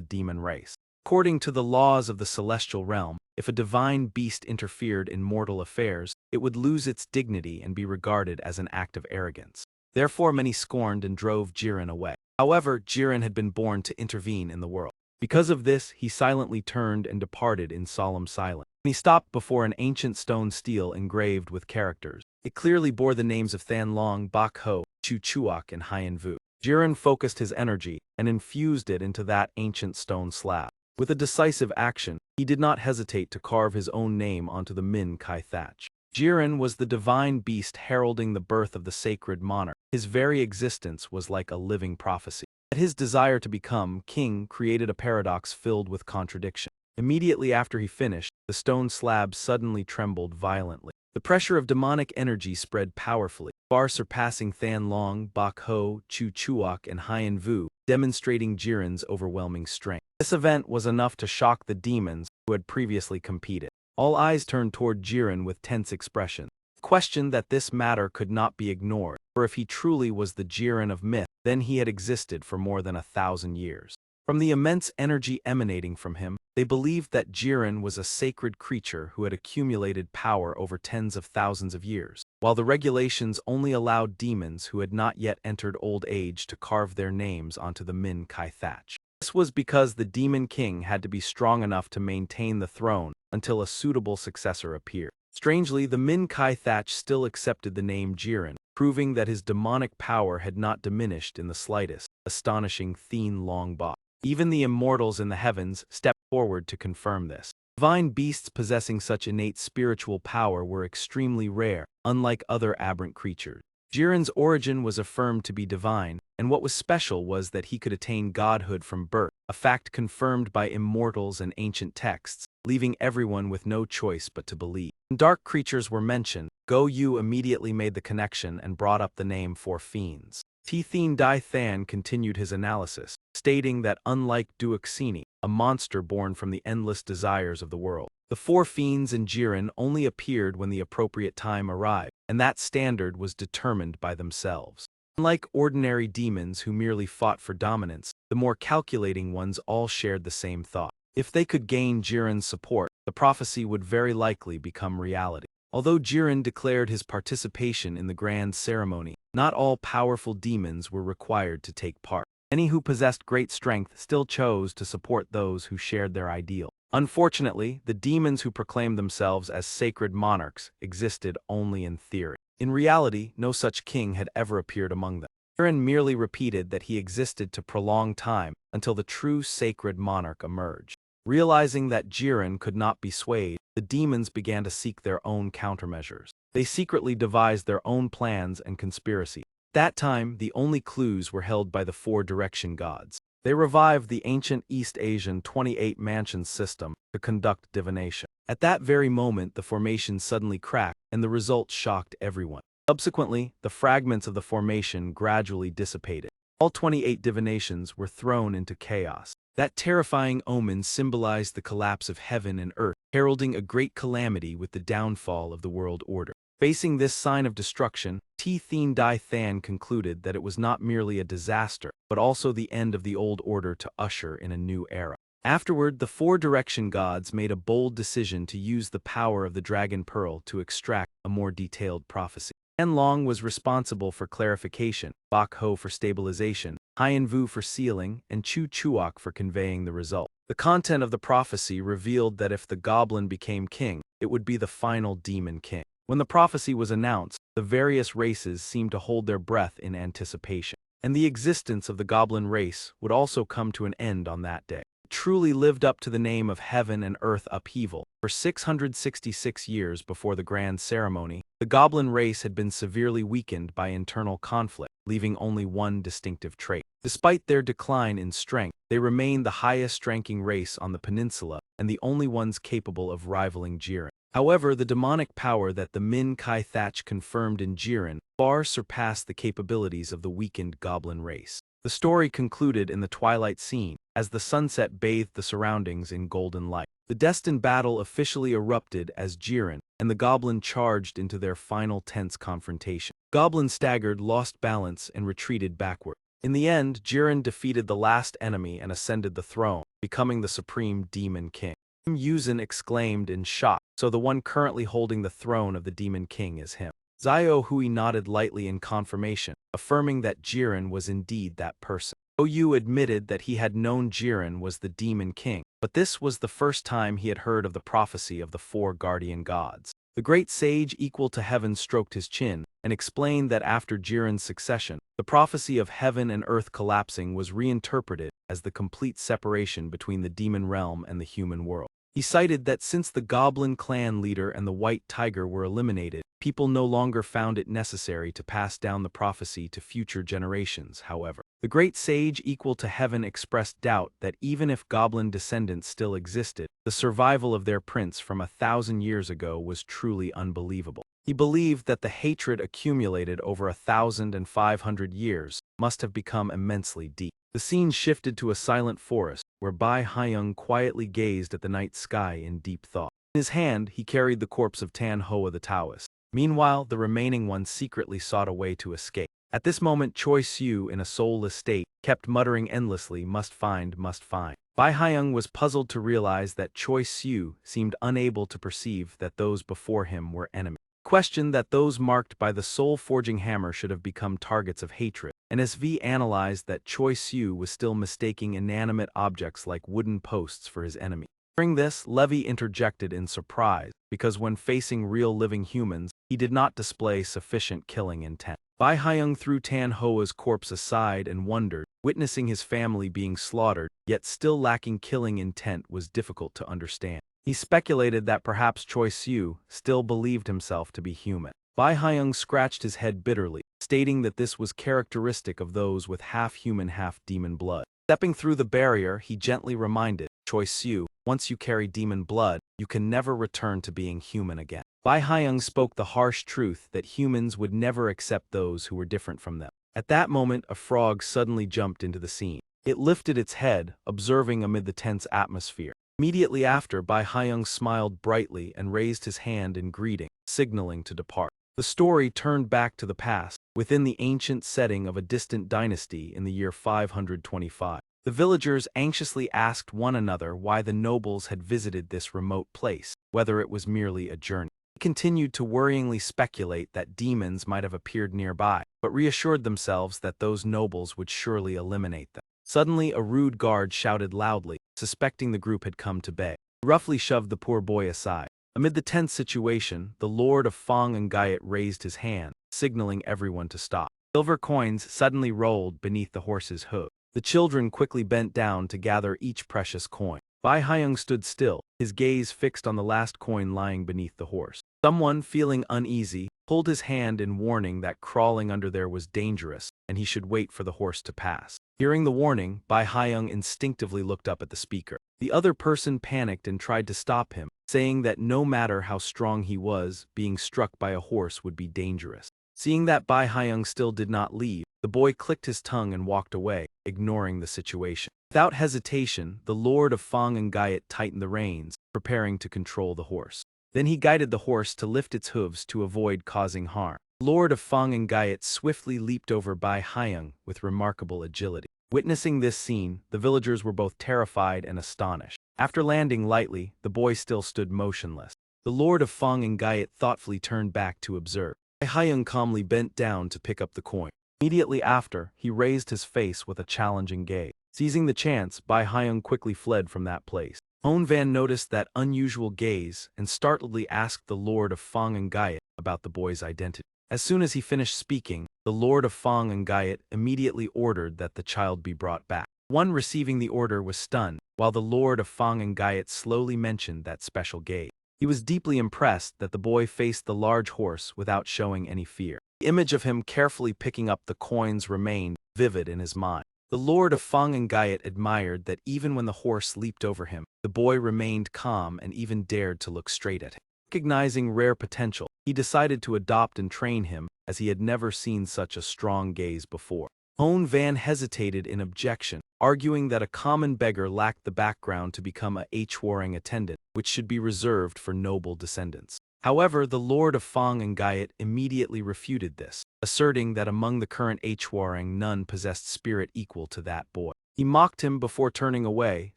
demon race. According to the laws of the celestial realm, if a divine beast interfered in mortal affairs, it would lose its dignity and be regarded as an act of arrogance. Therefore, many scorned and drove Jiren away. However, Jiren had been born to intervene in the world. Because of this, he silently turned and departed in solemn silence. When he stopped before an ancient stone stele engraved with characters, it clearly bore the names of Than Long, Bak Ho, Chu Chuak, and Haiyan Vu. Jiren focused his energy and infused it into that ancient stone slab. With a decisive action, he did not hesitate to carve his own name onto the Min Kai thatch. Jiren was the divine beast heralding the birth of the sacred monarch. His very existence was like a living prophecy. Yet his desire to become king created a paradox filled with contradiction. Immediately after he finished, the the stone slab suddenly trembled violently. The pressure of demonic energy spread powerfully, far surpassing Than Long, Bak Ho, Chu Chuok, and Hien Vu, demonstrating Jiren's overwhelming strength. This event was enough to shock the demons who had previously competed. All eyes turned toward Jiren with tense expressions. Questioned that this matter could not be ignored, for if he truly was the Jiren of myth, then he had existed for more than 1,000 years. From the immense energy emanating from him, they believed that Jiren was a sacred creature who had accumulated power over tens of thousands of years, while the regulations only allowed demons who had not yet entered old age to carve their names onto the Min Kai thatch. This was because the demon king had to be strong enough to maintain the throne until a suitable successor appeared. Strangely, the Min Kai thatch still accepted the name Jiren, proving that his demonic power had not diminished in the slightest, astonishing Than Long Bak. Even the immortals in the heavens stepped forward to confirm this. Divine beasts possessing such innate spiritual power were extremely rare, unlike other aberrant creatures. Jiren's origin was affirmed to be divine, and what was special was that he could attain godhood from birth, a fact confirmed by immortals and ancient texts, leaving everyone with no choice but to believe. When dark creatures were mentioned, Go Yu immediately made the connection and brought up the name Four Fiends. Than Dai Than continued his analysis, stating that unlike Duoxini, a monster born from the endless desires of the world, the Four Fiends in Jiren only appeared when the appropriate time arrived, and that standard was determined by themselves. Unlike ordinary demons who merely fought for dominance, the more calculating ones all shared the same thought. If they could gain Jiren's support, the prophecy would very likely become reality. Although Jiren declared his participation in the grand ceremony, not all powerful demons were required to take part. Many who possessed great strength still chose to support those who shared their ideal. Unfortunately, the demons who proclaimed themselves as sacred monarchs existed only in theory. In reality, no such king had ever appeared among them. Jiren merely repeated that he existed to prolong time until the true sacred monarch emerged. Realizing that Jiren could not be swayed, the demons began to seek their own countermeasures. They secretly devised their own plans and conspiracy. At that time, the only clues were held by the four direction gods. They revived the ancient East Asian 28 mansions system to conduct divination. At that very moment, the formation suddenly cracked, and the result shocked everyone. Subsequently, the fragments of the formation gradually dissipated. All 28 divinations were thrown into chaos. That terrifying omen symbolized the collapse of heaven and earth, heralding a great calamity with the downfall of the world order. Facing this sign of destruction, Than Dai Than concluded that it was not merely a disaster, but also the end of the old order to usher in a new era. Afterward, the four direction gods made a bold decision to use the power of the Dragon Pearl to extract a more detailed prophecy. Than Long was responsible for clarification, Bak Ho for stabilization, Hien Vu for sealing, and Chu Chuok for conveying the result. The content of the prophecy revealed that if the goblin became king, it would be the final demon king. When the prophecy was announced, the various races seemed to hold their breath in anticipation. And the existence of the goblin race would also come to an end on that day. It truly lived up to the name of heaven and earth upheaval. For 666 years before the grand ceremony, the goblin race had been severely weakened by internal conflict, leaving only one distinctive trait. Despite their decline in strength, they remained the highest-ranking race on the peninsula and the only ones capable of rivaling Jiren. However, the demonic power that the Min Kai thatch confirmed in Jiren far surpassed the capabilities of the weakened goblin race. The story concluded in the twilight scene, as the sunset bathed the surroundings in golden light. The destined battle officially erupted as Jiren and the goblin charged into their final tense confrontation. Goblin staggered, lost balance, and retreated backward. In the end, Jiren defeated the last enemy and ascended the throne, becoming the supreme demon king. Yuzin exclaimed in shock, "So the one currently holding the throne of the demon king is him." Zio Hui nodded lightly in confirmation, affirming that Jiren was indeed that person. Yu admitted that he had known Jiren was the demon king, but this was the first time he had heard of the prophecy of the four guardian gods. The great sage equal to heaven stroked his chin and explained that after Jiren's succession, the prophecy of heaven and earth collapsing was reinterpreted as the complete separation between the demon realm and the human world. He cited that since the goblin clan leader and the white tiger were eliminated, People no longer found it necessary to pass down the prophecy to future generations, however. The great sage equal to heaven expressed doubt that even if goblin descendants still existed, the survival of their prince from 1,000 years ago was truly unbelievable. He believed that the hatred accumulated over 1,500 years must have become immensely deep. The scene shifted to a silent forest, where Bai Haiyang quietly gazed at the night sky in deep thought. In his hand, he carried the corpse of Tan Hoa the Taoist. Meanwhile, the remaining one secretly sought a way to escape. At this moment, Choi Siu, in a soulless state, kept muttering endlessly, must find, must find. Bai Haiyang was puzzled to realize that Choi Siu seemed unable to perceive that those before him were enemies. Questioned that those marked by the soul-forging hammer should have become targets of hatred, and SV analyzed that Choi Siu was still mistaking inanimate objects like wooden posts for his enemy. During this, Levy interjected in surprise, because when facing real living humans, he did not display sufficient killing intent. Bai Haiyang threw Tan Hoa's corpse aside and wondered, witnessing his family being slaughtered, yet still lacking killing intent was difficult to understand. He speculated that perhaps Choi Siu still believed himself to be human. Bai Haiyang scratched his head bitterly, stating that this was characteristic of those with half-human half-demon blood. Stepping through the barrier, he gently reminded Choi Siu, once you carry demon blood, you can never return to being human again. Bai Haiyang spoke the harsh truth that humans would never accept those who were different from them. At that moment, a frog suddenly jumped into the scene. It lifted its head, observing amid the tense atmosphere. Immediately after, Bai Haiyang smiled brightly and raised his hand in greeting, signaling to depart. The story turned back to the past, within the ancient setting of a distant dynasty in the year 525. The villagers anxiously asked one another why the nobles had visited this remote place, whether it was merely a journey. They continued to worryingly speculate that demons might have appeared nearby, but reassured themselves that those nobles would surely eliminate them. Suddenly, a rude guard shouted loudly, suspecting the group had come to bay. He roughly shoved the poor boy aside. Amid the tense situation, the Lord of Fang and Gayet raised his hand, signaling everyone to stop. Silver coins suddenly rolled beneath the horse's hoof. The children quickly bent down to gather each precious coin. Bai Haiyang stood still, his gaze fixed on the last coin lying beneath the horse. Someone, feeling uneasy, pulled his hand in warning that crawling under there was dangerous, and he should wait for the horse to pass. Hearing the warning, Bai Haiyang instinctively looked up at the speaker. The other person panicked and tried to stop him, saying that no matter how strong he was, being struck by a horse would be dangerous. Seeing that Bai Haiyang still did not leave, the boy clicked his tongue and walked away, ignoring the situation. Without hesitation, the Lord of Fang and Gayet tightened the reins, preparing to control the horse. Then he guided the horse to lift its hooves to avoid causing harm. The Lord of Fang and Gayet swiftly leaped over Bai Haiyang with remarkable agility. Witnessing this scene, the villagers were both terrified and astonished. After landing lightly, the boy still stood motionless. The Lord of Fang and Gayet thoughtfully turned back to observe. Bai Haiyang calmly bent down to pick up the coin. Immediately after, he raised his face with a challenging gaze. Seizing the chance, Bai Haiyang quickly fled from that place. Hon Van noticed that unusual gaze and startledly asked the Lord of Fang and Gayet about the boy's identity. As soon as he finished speaking, the Lord of Fang and Gayet immediately ordered that the child be brought back. One receiving the order was stunned, while the Lord of Fang and Gayet slowly mentioned that special gaze. He was deeply impressed that the boy faced the large horse without showing any fear. The image of him carefully picking up the coins remained vivid in his mind. The Lord of Fang and Gayet admired that even when the horse leaped over him, the boy remained calm and even dared to look straight at him. Recognizing rare potential, he decided to adopt and train him, as he had never seen such a strong gaze before. Hon Van hesitated in objection, arguing that a common beggar lacked the background to become a H-warring attendant, which should be reserved for noble descendants. However, the Lord of Fang and Gayet immediately refuted this, asserting that among the current H-warring none possessed spirit equal to that boy. He mocked him before turning away,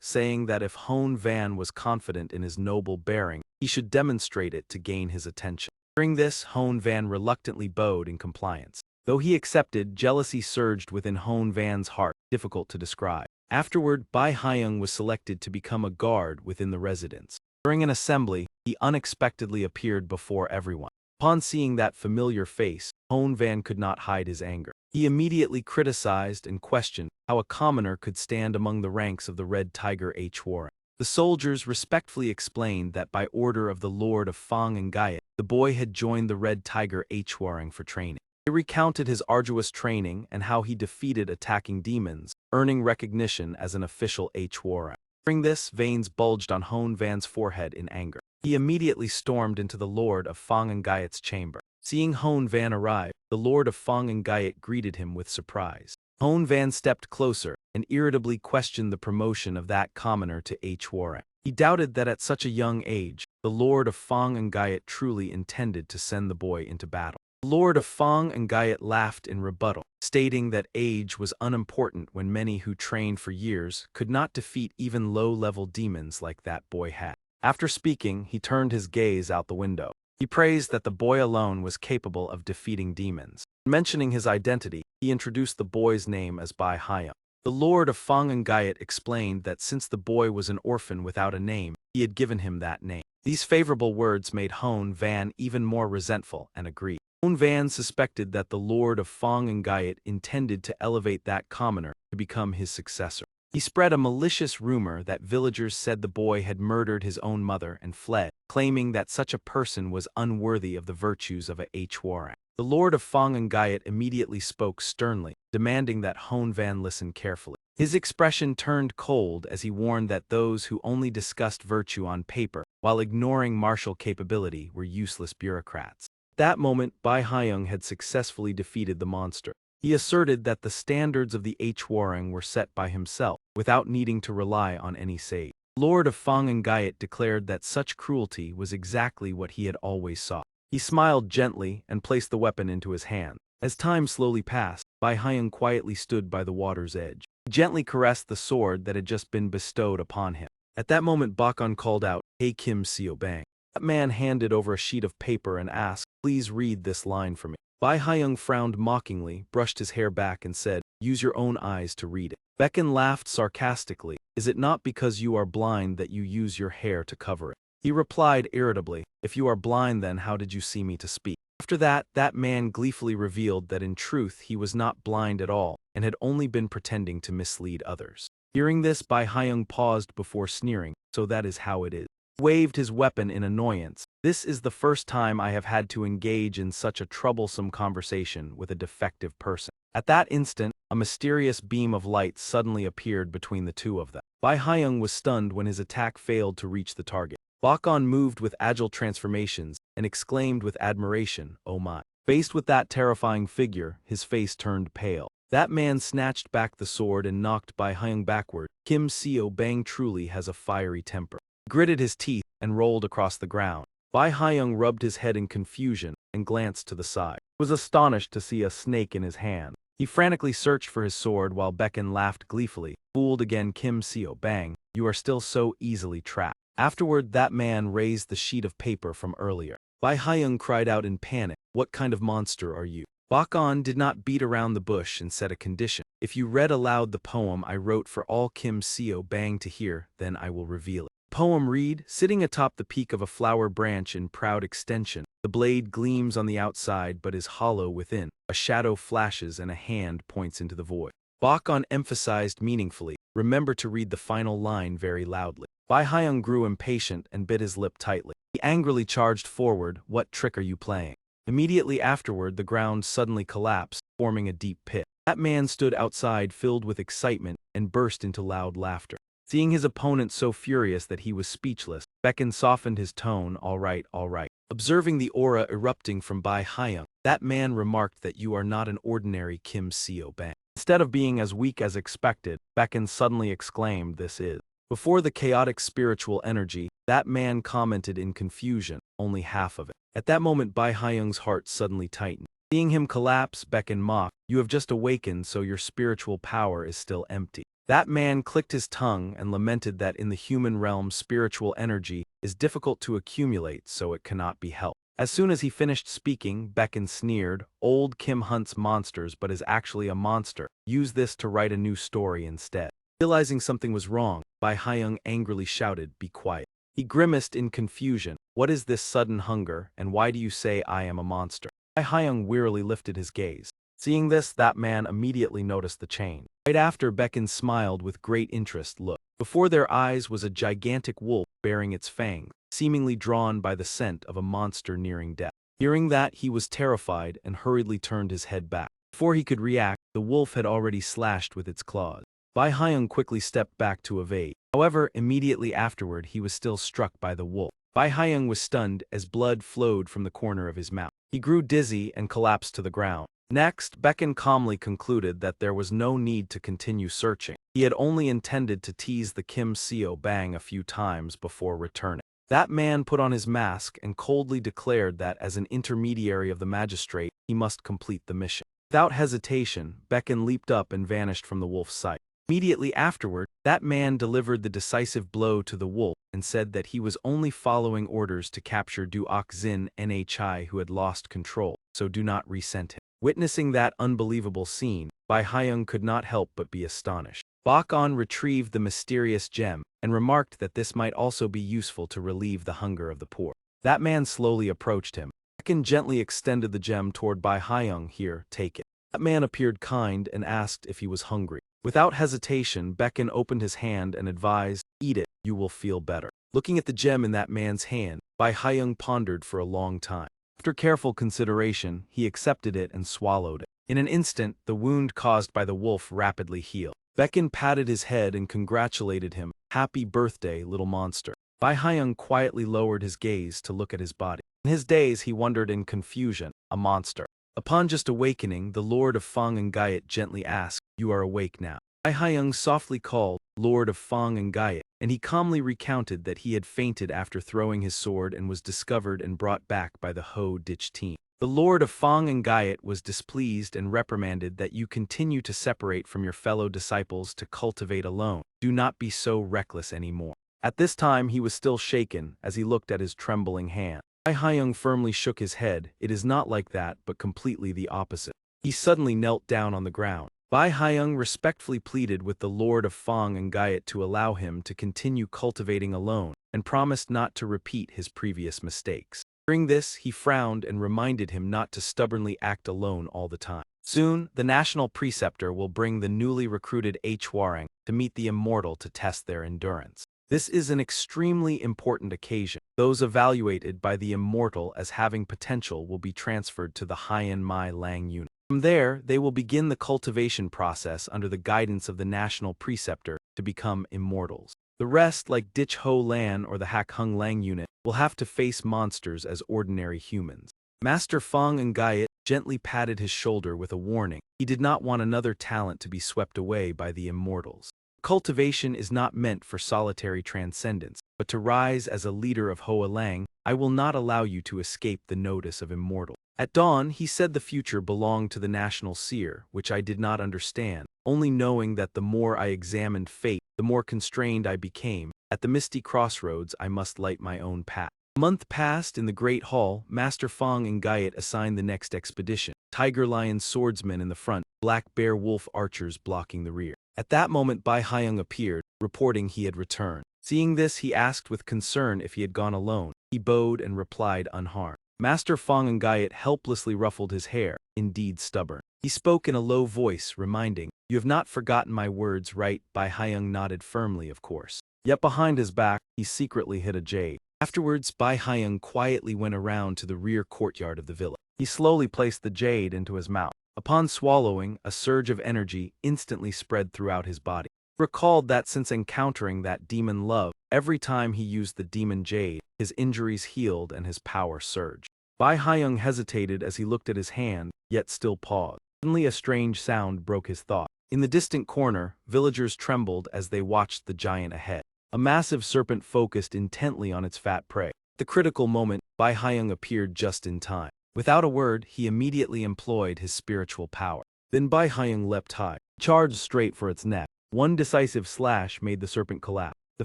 saying that if Hon Van was confident in his noble bearing, he should demonstrate it to gain his attention. During this, Hon Van reluctantly bowed in compliance. Though he accepted, jealousy surged within Hon Van's heart, difficult to describe. Afterward, Bai Haiyang was selected to become a guard within the residence. During an assembly, he unexpectedly appeared before everyone. Upon seeing that familiar face, Hon Van could not hide his anger. He immediately criticized and questioned how a commoner could stand among the ranks of the Red Tiger H. Warren. The soldiers respectfully explained that by order of the Lord of Fang and Gayet, the boy had joined the Red Tiger Hwarang for training. He recounted his arduous training and how he defeated attacking demons, earning recognition as an official Hwarang. During this, veins bulged on Hone Van's forehead in anger. He immediately stormed into the Lord of Fong and Guyet's chamber. Seeing Hone Van arrive, the Lord of Fong and Guyet greeted him with surprise. Hone Van stepped closer and irritably questioned the promotion of that commoner to Hwarang. He doubted that at such a young age, the Lord of Fong and Guyet truly intended to send the boy into battle. The Lord of Fong and Guyet laughed in rebuttal, stating that age was unimportant when many who trained for years could not defeat even low-level demons like that boy had. After speaking, he turned his gaze out the window. He praised that the boy alone was capable of defeating demons. Mentioning his identity, he introduced the boy's name as Bai Hyung. The Lord of Fong and Guyet explained that since the boy was an orphan without a name, he had given him that name. These favorable words made Hone Van even more resentful and agreed. Hone Van suspected that the Lord of Fong and Guyet intended to elevate that commoner to become his successor. He spread a malicious rumor that villagers said the boy had murdered his own mother and fled, claiming that such a person was unworthy of the virtues of a Hwarang. The Lord of Fong and Guyet immediately spoke sternly, demanding that Hone Van listen carefully. His expression turned cold as he warned that those who only discussed virtue on paper, while ignoring martial capability, were useless bureaucrats. At that moment, Bai Hyung had successfully defeated the monster. He asserted that the standards of the Hwarang were set by himself, without needing to rely on any sage. Lord of Fong and Guyet declared that such cruelty was exactly what he had always sought. He smiled gently and placed the weapon into his hand. As time slowly passed, Bai Hyung quietly stood by the water's edge. He gently caressed the sword that had just been bestowed upon him. At that moment, Bakon called out, "Hey Kim Seo Bang." That man handed over a sheet of paper and asked, "Please read this line for me." Bai Hyung frowned mockingly, brushed his hair back and said, "Use your own eyes to read it." Becken laughed sarcastically. "Is it not because you are blind that you use your hair to cover it?" He replied irritably, "If you are blind, then how did you see me to speak?" After that, that man gleefully revealed that in truth he was not blind at all, and had only been pretending to mislead others. Hearing this, Bai Hyung paused before sneering, "So that is how it is." He waved his weapon in annoyance. "This is the first time I have had to engage in such a troublesome conversation with a defective person." At that instant, a mysterious beam of light suddenly appeared between the two of them. Bai Hyung was stunned when his attack failed to reach the target. Bakon moved with agile transformations and exclaimed with admiration, "Oh my." Faced with that terrifying figure, his face turned pale. That man snatched back the sword and knocked Bai Hyung backward. Kim Seo Bang truly has a fiery temper. He gritted his teeth and rolled across the ground. Bai Hyung rubbed his head in confusion and glanced to the side. He was astonished to see a snake in his hand. He frantically searched for his sword while Becken laughed gleefully. "Fooled again, Kim Seo Bang. You are still so easily trapped." Afterward, that man raised the sheet of paper from earlier. Bai Hyung cried out in panic, "What kind of monster are you?" Bakon did not beat around the bush and set a condition. "If you read aloud the poem I wrote for all Kim Seo Bang to hear, then I will reveal it." Poem read, "Sitting atop the peak of a flower branch in proud extension, the blade gleams on the outside but is hollow within. A shadow flashes and a hand points into the void." Bakon emphasized meaningfully, "Remember to read the final line very loudly." Bai Hyung grew impatient and bit his lip tightly. He angrily charged forward, "What trick are you playing?" Immediately afterward, the ground suddenly collapsed, forming a deep pit. That man stood outside filled with excitement and burst into loud laughter. Seeing his opponent so furious that he was speechless, Becken softened his tone, "All right, all right." Observing the aura erupting from Bai Hyung, that man remarked that you are not an ordinary Kim Seo Bang. Instead of being as weak as expected, Becken suddenly exclaimed, "This is." Before the chaotic spiritual energy, that man commented in confusion, "Only half of it." At that moment, Bai Hyung's heart suddenly tightened. Seeing him collapse, Becken mocked, "You have just awakened, so your spiritual power is still empty." That man clicked his tongue and lamented that in the human realm spiritual energy is difficult to accumulate, so it cannot be helped. As soon as he finished speaking, Becken sneered, "Old Kim hunts monsters but is actually a monster. Use this to write a new story instead." Realizing something was wrong, Bai Hyung angrily shouted, "Be quiet." He grimaced in confusion, "What is this sudden hunger, and why do you say I am a monster?" Bai Hyung wearily lifted his gaze. Seeing this, that man immediately noticed the change. Right after, Becken smiled with great interest. Look. Before their eyes was a gigantic wolf bearing its fangs. seemingly drawn by the scent of a monster nearing death. Hearing that, he was terrified and hurriedly turned his head back. Before he could react, the wolf had already slashed with its claws. Bai Haiyang quickly stepped back to evade. However, immediately afterward he was still struck by the wolf. Bai Haiyang was stunned as blood flowed from the corner of his mouth. He grew dizzy and collapsed to the ground. Next, Becken calmly concluded that there was no need to continue searching. He had only intended to tease the Kim Seo Bang a few times before returning. That man put on his mask and coldly declared that as an intermediary of the magistrate, he must complete the mission. Without hesitation, Becken leaped up and vanished from the wolf's sight. Immediately afterward, that man delivered the decisive blow to the wolf and said that he was only following orders to capture Duok Zin Nhi who had lost control, so do not resent him. Witnessing that unbelievable scene, Bai Haiyang could not help but be astonished. Bak On retrieved the mysterious gem and remarked that this might also be useful to relieve the hunger of the poor. That man slowly approached him. Becken gently extended the gem toward Bai Haiyang. Here, take it. That man appeared kind and asked if he was hungry. Without hesitation, Becken opened his hand and advised, eat it, you will feel better. Looking at the gem in that man's hand, Bai Haiyang pondered for a long time. After careful consideration, he accepted it and swallowed it. In an instant, the wound caused by the wolf rapidly healed. Becken patted his head and congratulated him. Happy birthday, little monster. Bai Haiyang quietly lowered his gaze to look at his body. In his daze, he wondered in confusion, a monster. Upon just awakening, the Lord of Fang and Gayet gently asked, you are awake now. Bai Haiyang softly called, Lord of Fang and Gayet, and he calmly recounted that he had fainted after throwing his sword and was discovered and brought back by the Ho Ditch team. The Lord of Fang and Gayet was displeased and reprimanded that you continue to separate from your fellow disciples to cultivate alone. Do not be so reckless anymore. At this time he was still shaken as he looked at his trembling hand. Bai Haiyang firmly shook his head. It is not like that, but completely the opposite. He suddenly knelt down on the ground. Bai Haiyang respectfully pleaded with the Lord of Fang and Gayet to allow him to continue cultivating alone, and promised not to repeat his previous mistakes. During this, he frowned and reminded him not to stubbornly act alone all the time. Soon, the national preceptor will bring the newly recruited Hwarang to meet the immortal to test their endurance. This is an extremely important occasion. Those evaluated by the immortal as having potential will be transferred to the Haiyan Mai Lang unit. From there, they will begin the cultivation process under the guidance of the national preceptor to become immortals. The rest, like Ditch Ho Lan or the Hak Hung Lang unit, will have to face monsters as ordinary humans. Master Fang and Gayet gently patted his shoulder with a warning. He did not want another talent to be swept away by the immortals. Cultivation is not meant for solitary transcendence, but to rise as a leader of Hoa Lang. I will not allow you to escape the notice of immortal. At dawn, he said the future belonged to the national seer, which I did not understand, only knowing that the more I examined fate, the more constrained I became. At the misty crossroads, I must light my own path. A month passed in the Great Hall. Master Fang and Gayet assigned the next expedition. Tiger Lion swordsmen in the front, Black Bear Wolf archers blocking the rear. At that moment Bai Haiyang appeared, reporting he had returned. Seeing this, he asked with concern if he had gone alone. He bowed and replied unharmed. Master Fang and Gayet helplessly ruffled his hair, indeed stubborn. He spoke in a low voice, reminding, you have not forgotten my words, right? Bai Haiyang nodded firmly, of course. Yet behind his back, he secretly hid a jade. Afterwards, Bai Haiyang quietly went around to the rear courtyard of the villa. He slowly placed the jade into his mouth. Upon swallowing, a surge of energy instantly spread throughout his body. He recalled that since encountering that demon love, every time he used the demon jade, his injuries healed and his power surged. Bai Haiyang hesitated as he looked at his hand, yet still paused. Suddenly a strange sound broke his thought. In the distant corner, villagers trembled as they watched the giant ahead. A massive serpent focused intently on its fat prey. At the critical moment, Bai Haiyang appeared just in time. Without a word, he immediately employed his spiritual power. Then Bai Haiyang leapt high, charged straight for its neck. One decisive slash made the serpent collapse. The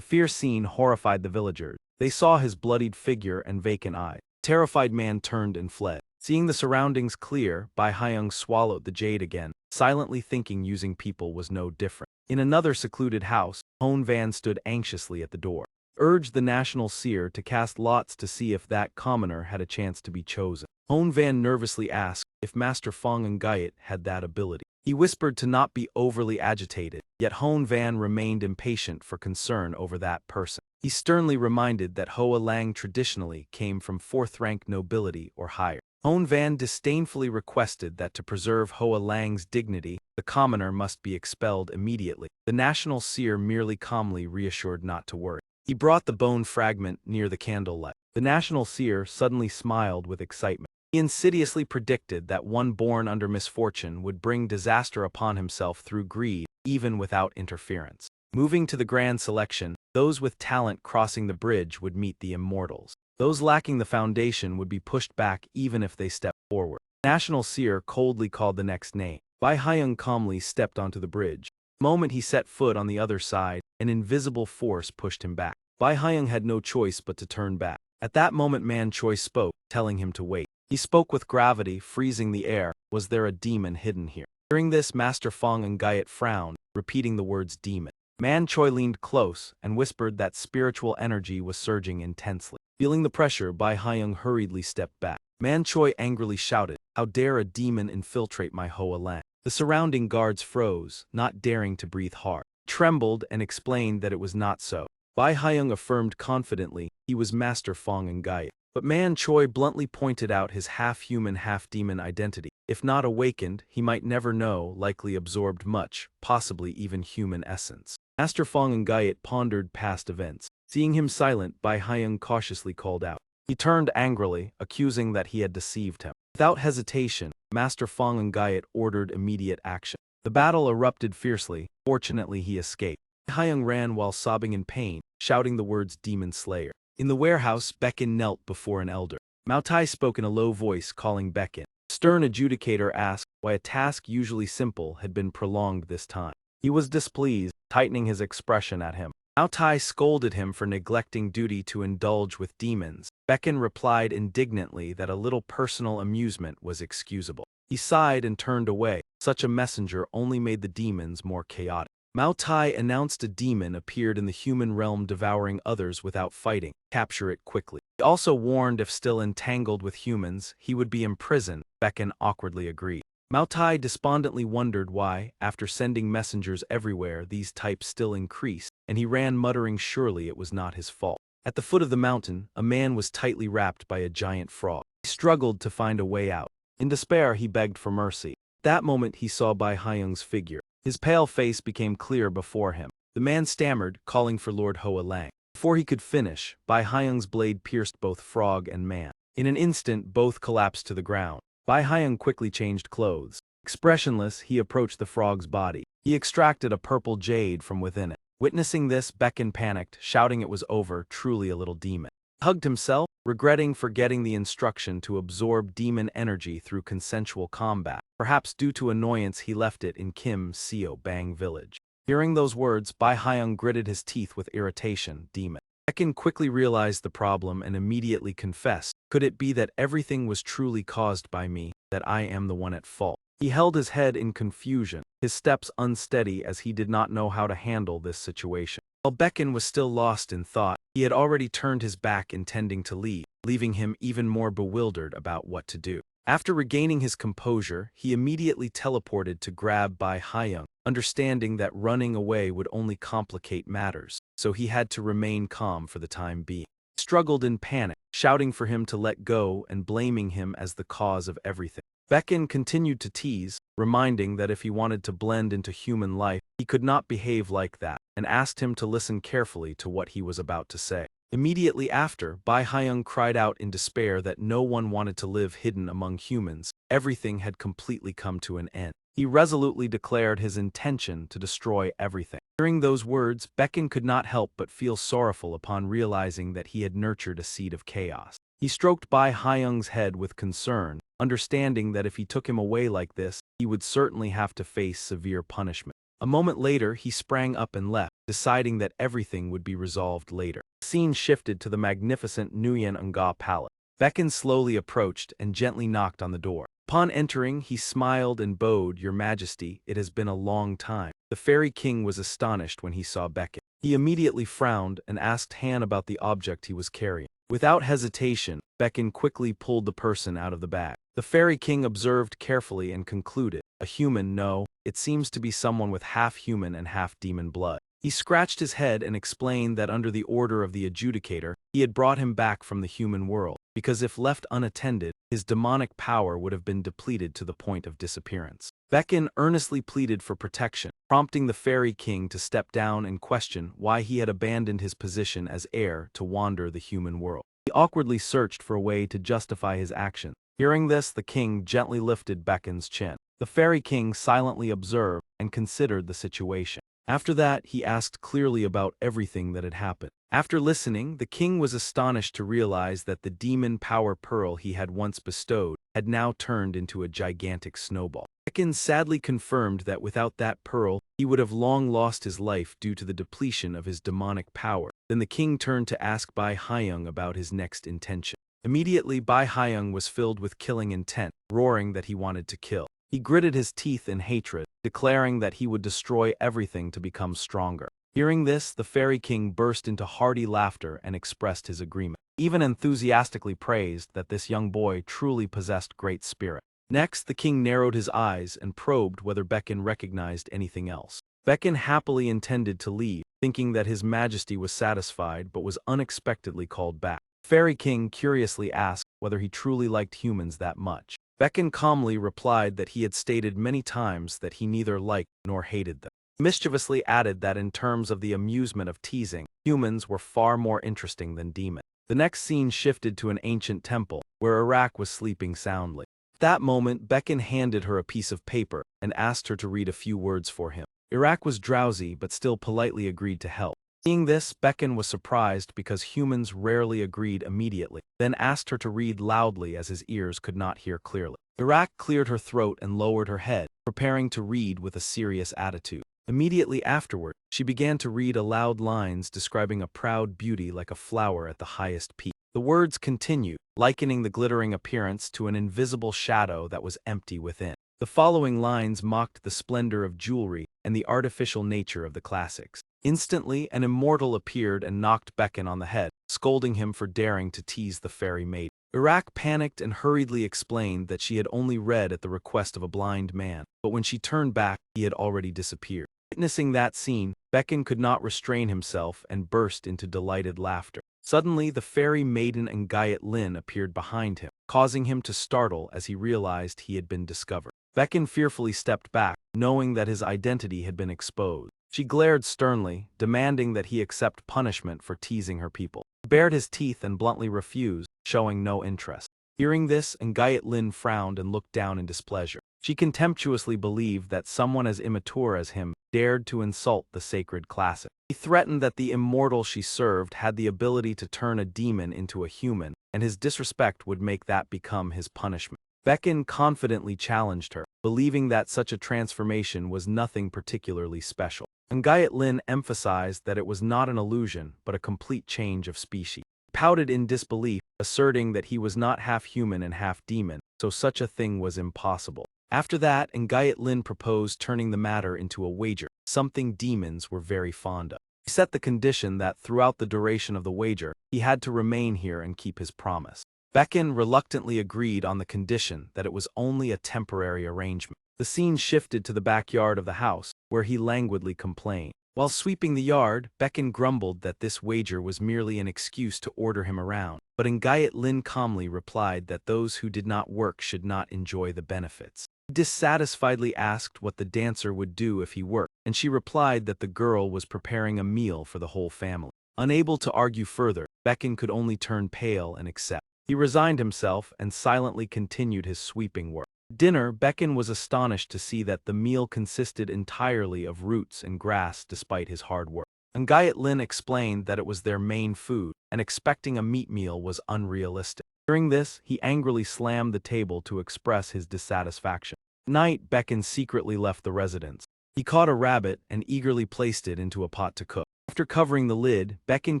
fierce scene horrified the villagers. They saw his bloodied figure and vacant eyes. The terrified man turned and fled. Seeing the surroundings clear, Bai Haiyang swallowed the jade again, silently thinking using people was no different. In another secluded house, Hon Van stood anxiously at the door. He urged the national seer to cast lots to see if that commoner had a chance to be chosen. Hon Van nervously asked if Master Fang and Gayet had that ability. He whispered to not be overly agitated, yet Hon Van remained impatient for concern over that person. He sternly reminded that Hoa Lang traditionally came from fourth-rank nobility or higher. Hon Van disdainfully requested that to preserve Hoa Lang's dignity, the commoner must be expelled immediately. The national seer merely calmly reassured not to worry. He brought the bone fragment near the candlelight. The national seer suddenly smiled with excitement. He insidiously predicted that one born under misfortune would bring disaster upon himself through greed, even without interference. Moving to the grand selection, those with talent crossing the bridge would meet the immortals. Those lacking the foundation would be pushed back even if they stepped forward. National seer coldly called the next name. Bai Haiyang calmly stepped onto the bridge. The moment he set foot on the other side, an invisible force pushed him back. Bai Haiyang had no choice but to turn back. At that moment Man Choi spoke, telling him to wait. He spoke with gravity, freezing the air. Was there a demon hidden here? Hearing this, Master Fong and Guyet frowned, repeating the words demon. Man Choi leaned close and whispered that spiritual energy was surging intensely. Feeling the pressure, Bai Haiyang hurriedly stepped back. Man Choi angrily shouted, "How dare a demon infiltrate my Hoa Lang?" The surrounding guards froze, not daring to breathe hard. Trembled and explained that it was not so. Bai Haiyang affirmed confidently he was Master Fong and Guyet. But Man Choi bluntly pointed out his half-human, half-demon identity. If not awakened, he might never know, likely absorbed much, possibly even human essence. Master Fong and Guyet pondered past events. Seeing him silent, Bai Haiyang cautiously called out. He turned angrily, accusing that he had deceived him. Without hesitation, Master Fong and Guyet ordered immediate action. The battle erupted fiercely. Fortunately, he escaped. Bai Haiyang ran while sobbing in pain, shouting the words Demon Slayer. In the warehouse, Baekhin knelt before an elder. Mao Tai spoke in a low voice, calling Baekhin. The stern adjudicator asked why a task usually simple had been prolonged this time. He was displeased, tightening his expression at him. Mao Tai scolded him for neglecting duty to indulge with demons. Baekhin replied indignantly that a little personal amusement was excusable. He sighed and turned away. Such a messenger only made the demons more chaotic. Mao Tai announced a demon appeared in the human realm devouring others without fighting. Capture it quickly. He also warned if still entangled with humans, he would be imprisoned. Baekhin awkwardly agreed. Mao Tai despondently wondered why, after sending messengers everywhere, these types still increased, and he ran muttering surely it was not his fault. At the foot of the mountain, a man was tightly wrapped by a giant frog. He struggled to find a way out. In despair, he begged for mercy. At that moment, he saw Bai Haiyang's figure. His pale face became clear before him. The man stammered, calling for Lord Hoa Lang. Before he could finish, Bai Haiyang's blade pierced both frog and man. In an instant, both collapsed to the ground. Bai Haiyang quickly changed clothes. Expressionless, he approached the frog's body. He extracted a purple jade from within it. Witnessing this, Baekhin panicked, shouting it was over, truly a little demon. He hugged himself, regretting forgetting the instruction to absorb demon energy through consensual combat. Perhaps due to annoyance he left it in Kim Seo Bang village. Hearing those words, Bai Haiyang gritted his teeth with irritation. Demon. Baekhin quickly realized the problem and immediately confessed. Could it be that everything was truly caused by me, that I am the one at fault? He held his head in confusion, his steps unsteady as he did not know how to handle this situation. While Baekhin was still lost in thought, he had already turned his back intending to leave, leaving him even more bewildered about what to do. After regaining his composure, he immediately teleported to grab Bai Haiyang, understanding that running away would only complicate matters, so he had to remain calm for the time being. He struggled in panic, shouting for him to let go and blaming him as the cause of everything. Baekhin continued to tease, reminding that if he wanted to blend into human life, he could not behave like that, and asked him to listen carefully to what he was about to say. Immediately after, Bai Haiyang cried out in despair that no one wanted to live hidden among humans. Everything had completely come to an end. He resolutely declared his intention to destroy everything. Hearing those words, Baekhin could not help but feel sorrowful upon realizing that he had nurtured a seed of chaos. He stroked Bai Haiyang's head with concern, understanding that if he took him away like this, he would certainly have to face severe punishment. A moment later, he sprang up and left, deciding that everything would be resolved later. The scene shifted to the magnificent Nguyen Nga Palace. Baekhin slowly approached and gently knocked on the door. Upon entering, he smiled and bowed, "Your Majesty, it has been a long time." The Fairy King was astonished when he saw Baekhin. He immediately frowned and asked Han about the object he was carrying. Without hesitation, Baekhin quickly pulled the person out of the bag. The Fairy King observed carefully and concluded, "A human, no, it seems to be someone with half human and half demon blood." He scratched his head and explained that under the order of the adjudicator, he had brought him back from the human world, because if left unattended, his demonic power would have been depleted to the point of disappearance. Beckon earnestly pleaded for protection, prompting the Fairy King to step down and question why he had abandoned his position as heir to wander the human world. He awkwardly searched for a way to justify his actions. Hearing this, the king gently lifted Beckon's chin. The Fairy King silently observed and considered the situation. After that, he asked clearly about everything that had happened. After listening, the king was astonished to realize that the demon power pearl he had once bestowed had now turned into a gigantic snowball. Beckon sadly confirmed that without that pearl, he would have long lost his life due to the depletion of his demonic power. Then the king turned to ask Bai Haiyang about his next intention. Immediately, Bai Haiyang was filled with killing intent, roaring that he wanted to kill. He gritted his teeth in hatred, declaring that he would destroy everything to become stronger. Hearing this, the Fairy King burst into hearty laughter and expressed his agreement. He even enthusiastically praised that this young boy truly possessed great spirit. Next, the king narrowed his eyes and probed whether Beckon recognized anything else. Beckon happily intended to leave, thinking that his majesty was satisfied but was unexpectedly called back. The Fairy King curiously asked whether he truly liked humans that much. Beckon calmly replied that he had stated many times that he neither liked nor hated them. He mischievously added that in terms of the amusement of teasing, humans were far more interesting than demons. The next scene shifted to an ancient temple, where Iraq was sleeping soundly. At that moment, Beckon handed her a piece of paper and asked her to read a few words for him. Iraq was drowsy but still politely agreed to help. Seeing this, Beckon was surprised because humans rarely agreed immediately, then asked her to read loudly as his ears could not hear clearly. Iraq cleared her throat and lowered her head, preparing to read with a serious attitude. Immediately afterward, she began to read aloud lines describing a proud beauty like a flower at the highest peak. The words continued, likening the glittering appearance to an invisible shadow that was empty within. The following lines mocked the splendor of jewelry and the artificial nature of the classics. Instantly, an immortal appeared and knocked Beckon on the head, scolding him for daring to tease the fairy maiden. Iraq panicked and hurriedly explained that she had only read at the request of a blind man, but when she turned back, he had already disappeared. Witnessing that scene, Beckon could not restrain himself and burst into delighted laughter. Suddenly, the fairy maiden and Yahello appeared behind him, causing him to startle as he realized he had been discovered. Beckon fearfully stepped back, knowing that his identity had been exposed. She glared sternly, demanding that he accept punishment for teasing her people. He bared his teeth and bluntly refused, showing no interest. Hearing this, Yahello frowned and looked down in displeasure. She contemptuously believed that someone as immature as him dared to insult the sacred classic. He threatened that the immortal she served had the ability to turn a demon into a human, and his disrespect would make that become his punishment. Beckon confidently challenged her, believing that such a transformation was nothing particularly special. And Yahello emphasized that it was not an illusion, but a complete change of species. He pouted in disbelief, asserting that he was not half human and half demon, so such a thing was impossible. After that, Yahello proposed turning the matter into a wager, something demons were very fond of. He set the condition that throughout the duration of the wager, he had to remain here and keep his promise. Beckon reluctantly agreed on the condition that it was only a temporary arrangement. The scene shifted to the backyard of the house, where he languidly complained. While sweeping the yard, Beckon grumbled that this wager was merely an excuse to order him around, but Yahello calmly replied that those who did not work should not enjoy the benefits. He dissatisfiedly asked what the dancer would do if he worked, and she replied that the girl was preparing a meal for the whole family. Unable to argue further, Beckon could only turn pale and accept. He resigned himself and silently continued his sweeping work. At dinner, Beckon was astonished to see that the meal consisted entirely of roots and grass despite his hard work. Yahello explained that it was their main food, and expecting a meat meal was unrealistic. Hearing this, he angrily slammed the table to express his dissatisfaction. At night, Beckon secretly left the residence. He caught a rabbit and eagerly placed it into a pot to cook. After covering the lid, Beckon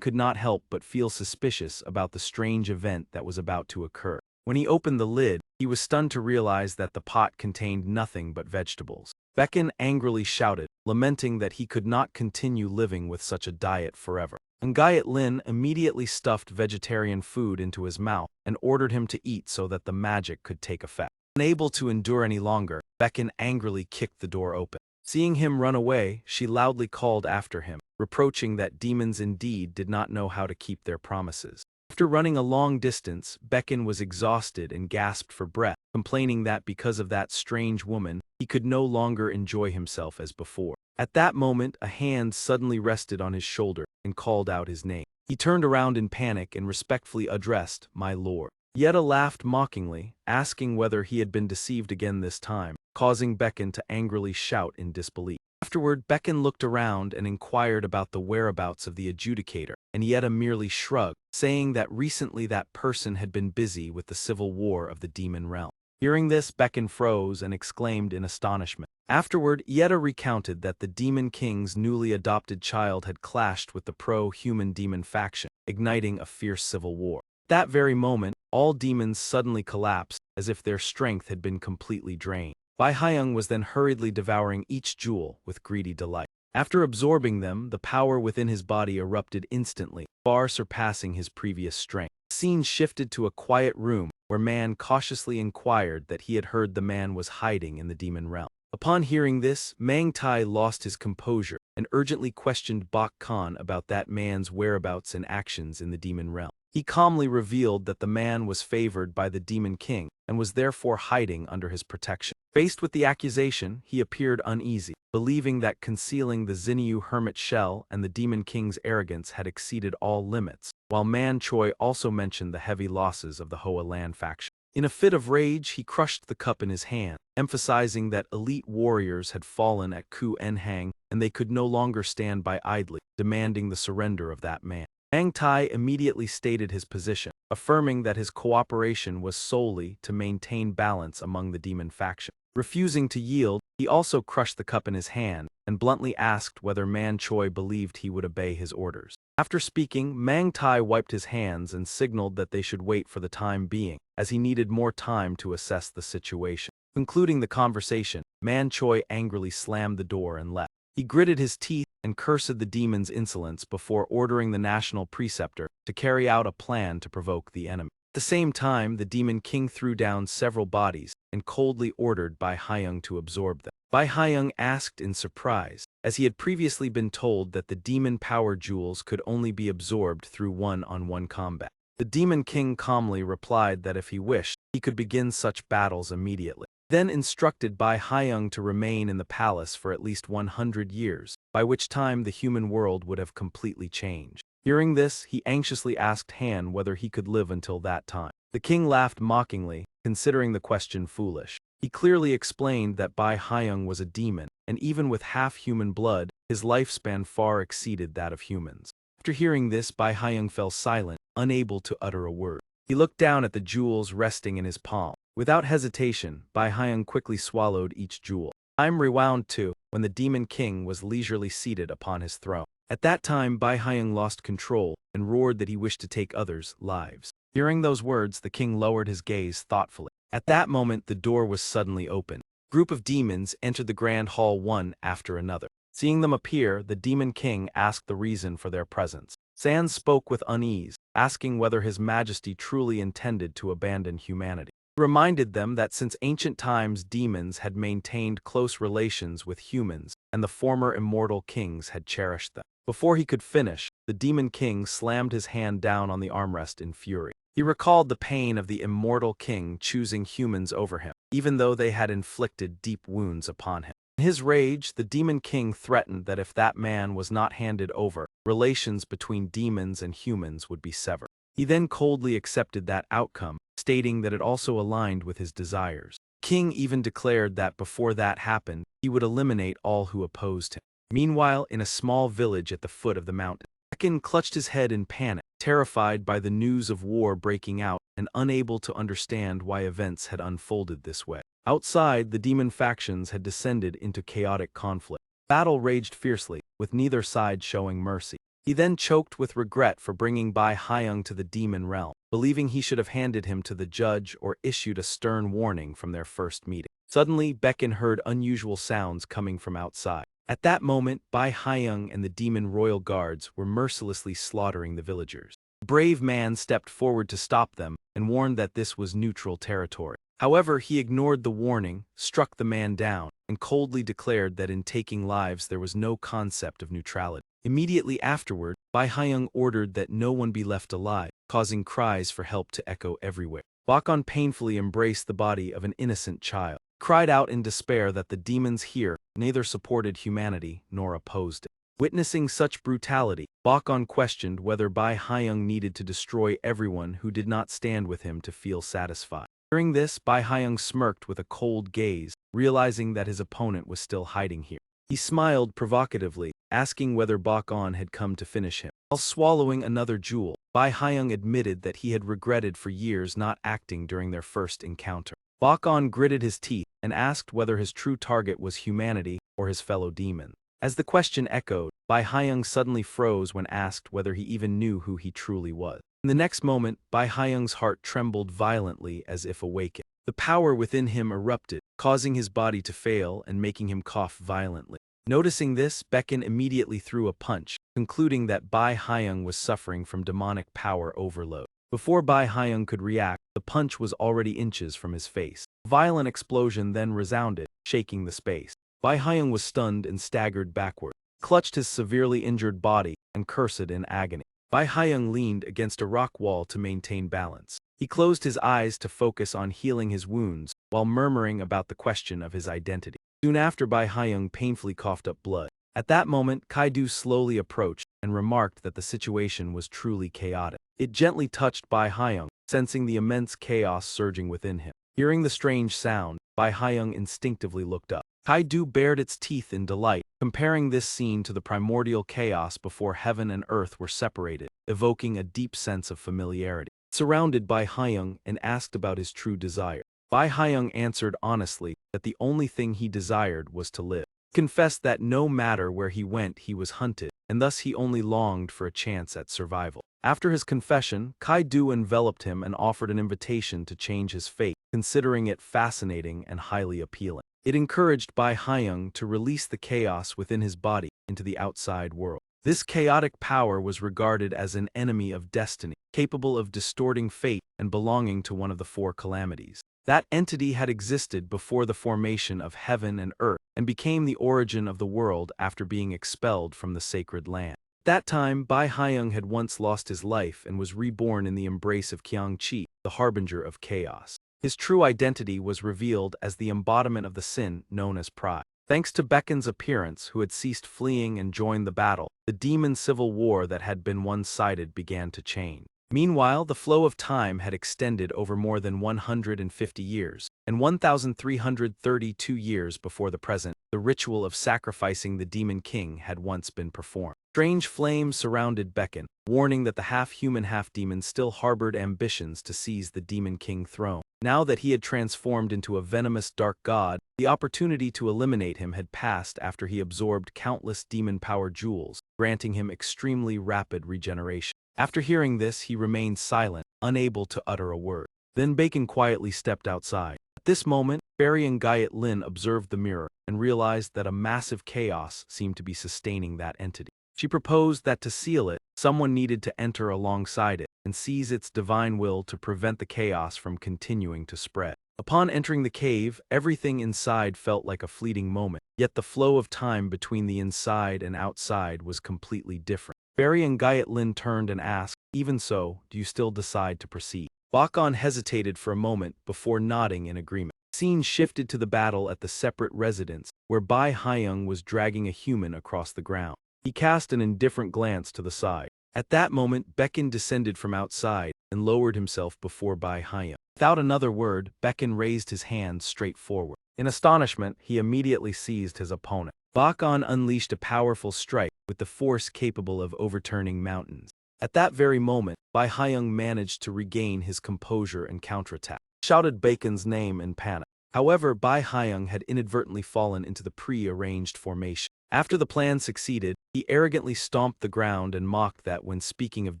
could not help but feel suspicious about the strange event that was about to occur. When he opened the lid, he was stunned to realize that the pot contained nothing but vegetables. Beckon angrily shouted, lamenting that he could not continue living with such a diet forever. Yahello immediately stuffed vegetarian food into his mouth and ordered him to eat so that the magic could take effect. Unable to endure any longer, Beckon angrily kicked the door open. Seeing him run away, she loudly called after him, reproaching that demons indeed did not know how to keep their promises. After running a long distance, Becken was exhausted and gasped for breath, complaining that because of that strange woman, he could no longer enjoy himself as before. At that moment, a hand suddenly rested on his shoulder and called out his name. He turned around in panic and respectfully addressed, "My lord." Yetta laughed mockingly, asking whether he had been deceived again this time, causing Becken to angrily shout in disbelief. Afterward, Becken looked around and inquired about the whereabouts of the adjudicator, and Yetta merely shrugged, saying that recently that person had been busy with the civil war of the demon realm. Hearing this, Becken froze and exclaimed in astonishment. Afterward, Yetta recounted that the Demon King's newly adopted child had clashed with the pro-human demon faction, igniting a fierce civil war. That very moment, all demons suddenly collapsed, as if their strength had been completely drained. Bai Haiyang was then hurriedly devouring each jewel with greedy delight. After absorbing them, the power within his body erupted instantly, far surpassing his previous strength. The scene shifted to a quiet room, where Man cautiously inquired that he had heard the man was hiding in the demon realm. Upon hearing this, Mang Tai lost his composure and urgently questioned Bak Khan about that man's whereabouts and actions in the demon realm. He calmly revealed that the man was favored by the Demon King and was therefore hiding under his protection. Faced with the accusation, he appeared uneasy, believing that concealing the Xinyu hermit shell and the Demon King's arrogance had exceeded all limits, while Man Choi also mentioned the heavy losses of the Hoa Lan faction. In a fit of rage, he crushed the cup in his hand, emphasizing that elite warriors had fallen at Ku En Hang and they could no longer stand by idly, demanding the surrender of that man. Mang Tai immediately stated his position, affirming that his cooperation was solely to maintain balance among the demon faction. Refusing to yield, he also crushed the cup in his hand and bluntly asked whether Man Choi believed he would obey his orders. After speaking, Mang Tai wiped his hands and signaled that they should wait for the time being, as he needed more time to assess the situation. Concluding the conversation, Man Choi angrily slammed the door and left. He gritted his teeth and cursed the demon's insolence before ordering the national preceptor to carry out a plan to provoke the enemy. At the same time, the Demon King threw down several bodies and coldly ordered Bai Haiyang to absorb them. Bai Haiyang asked in surprise, as he had previously been told that the demon power jewels could only be absorbed through one-on-one combat. The Demon King calmly replied that if he wished, he could begin such battles immediately. Then instructed Bai Haiyang to remain in the palace for at least 100 years, by which time the human world would have completely changed. Hearing this, he anxiously asked Han whether he could live until that time. The king laughed mockingly, considering the question foolish. He clearly explained that Bai Haiyang was a demon, and even with half-human blood, his lifespan far exceeded that of humans. After hearing this, Bai Haiyang fell silent, unable to utter a word. He looked down at the jewels resting in his palm. Without hesitation, Bai Haiyang quickly swallowed each jewel. Time rewound to when the Demon King was leisurely seated upon his throne. At that time, Bai Haiyang lost control and roared that he wished to take others' lives. Hearing those words, the king lowered his gaze thoughtfully. At that moment, the door was suddenly opened. A group of demons entered the grand hall one after another. Seeing them appear, the Demon King asked the reason for their presence. San spoke with unease, asking whether His Majesty truly intended to abandon humanity. He reminded them that since ancient times demons had maintained close relations with humans, and the former immortal kings had cherished them. Before he could finish, the Demon King slammed his hand down on the armrest in fury. He recalled the pain of the immortal king choosing humans over him, even though they had inflicted deep wounds upon him. In his rage, the Demon King threatened that if that man was not handed over, relations between demons and humans would be severed. He then coldly accepted that outcome, stating that it also aligned with his desires. The king even declared that before that happened, he would eliminate all who opposed him. Meanwhile, in a small village at the foot of the mountain, Becken clutched his head in panic, terrified by the news of war breaking out and unable to understand why events had unfolded this way. Outside, the demon factions had descended into chaotic conflict. Battle raged fiercely, with neither side showing mercy. He then choked with regret for bringing Bai Haiyang to the demon realm, believing he should have handed him to the judge or issued a stern warning from their first meeting. Suddenly, Becken heard unusual sounds coming from outside. At that moment, Bai Haiyang and the demon royal guards were mercilessly slaughtering the villagers. A brave man stepped forward to stop them and warned that this was neutral territory. However, he ignored the warning, struck the man down, and coldly declared that in taking lives there was no concept of neutrality. Immediately afterward, Bai Haiyang ordered that no one be left alive, causing cries for help to echo everywhere. Bakon painfully embraced the body of an innocent child, cried out in despair that the demons here neither supported humanity nor opposed it. Witnessing such brutality, Bakon questioned whether Bai Haiyang needed to destroy everyone who did not stand with him to feel satisfied. During this, Bai Haiyang smirked with a cold gaze, realizing that his opponent was still hiding here. He smiled provocatively, asking whether Bakon had come to finish him. While swallowing another jewel, Bai Haiyang admitted that he had regretted for years not acting during their first encounter. Bakon gritted his teeth and asked whether his true target was humanity or his fellow demons. As the question echoed, Bai Haiyang suddenly froze when asked whether he even knew who he truly was. In the next moment, Bai Haiyang's heart trembled violently as if awakened. The power within him erupted, causing his body to fail and making him cough violently. Noticing this, Becken immediately threw a punch, concluding that Bai Haiyang was suffering from demonic power overload. Before Bai Haiyang could react, the punch was already inches from his face. A violent explosion then resounded, shaking the space. Bai Haiyang was stunned and staggered backward, clutched his severely injured body, and cursed in agony. Bai Haiyang leaned against a rock wall to maintain balance. He closed his eyes to focus on healing his wounds, while murmuring about the question of his identity. Soon after, Bai Haiyang painfully coughed up blood. At that moment, Kaidu slowly approached and remarked that the situation was truly chaotic. It gently touched Bai Haiyang, sensing the immense chaos surging within him. Hearing the strange sound, Bai Haiyang instinctively looked up. Kaidu bared its teeth in delight, comparing this scene to the primordial chaos before heaven and earth were separated, evoking a deep sense of familiarity. Surrounded Bai Haiyang and asked about his true desire. Bai Haiyang answered honestly that the only thing he desired was to live. He confessed that no matter where he went he was hunted, and thus he only longed for a chance at survival. After his confession, Kaidu enveloped him and offered an invitation to change his fate, considering it fascinating and highly appealing. It encouraged Bai Haiyang to release the chaos within his body into the outside world. This chaotic power was regarded as an enemy of destiny, capable of distorting fate and belonging to one of the four calamities. That entity had existed before the formation of heaven and earth, and became the origin of the world after being expelled from the sacred land. At that time, Bai Haiyang had once lost his life and was reborn in the embrace of Qiangqi, the harbinger of chaos. His true identity was revealed as the embodiment of the sin known as pride. Thanks to Becken's appearance, who had ceased fleeing and joined the battle, the demon civil war that had been one-sided began to change. Meanwhile, the flow of time had extended over more than 150 years, and 1,332 years before the present, the ritual of sacrificing the demon king had once been performed. Strange flames surrounded Becken, warning that the half-human half-demon still harbored ambitions to seize the demon king throne. Now that he had transformed into a venomous dark god, the opportunity to eliminate him had passed after he absorbed countless demon-powered jewels, granting him extremely rapid regeneration. After hearing this, he remained silent, unable to utter a word. Then Bacon quietly stepped outside. At this moment, Barry and Guyet Lin observed the mirror and realized that a massive chaos seemed to be sustaining that entity. She proposed that to seal it, someone needed to enter alongside it and seize its divine will to prevent the chaos from continuing to spread. Upon entering the cave, everything inside felt like a fleeting moment, yet the flow of time between the inside and outside was completely different. Barry and Guyet Lin turned and asked, "Even so, do you still decide to proceed?" Bakon hesitated for a moment before nodding in agreement. The scene shifted to the battle at the separate residence, where Bai Haiyang was dragging a human across the ground. He cast an indifferent glance to the side. At that moment, Becken descended from outside and lowered himself before Bai Haiyang. Without another word, Becken raised his hand straight forward. In astonishment, he immediately seized his opponent. Bakon unleashed a powerful strike with the force capable of overturning mountains. At that very moment, Bai Haiyang managed to regain his composure and counterattack. He shouted Bacon's name in panic. However, Bai Haiyang had inadvertently fallen into the pre-arranged formation. After the plan succeeded, he arrogantly stomped the ground and mocked that when speaking of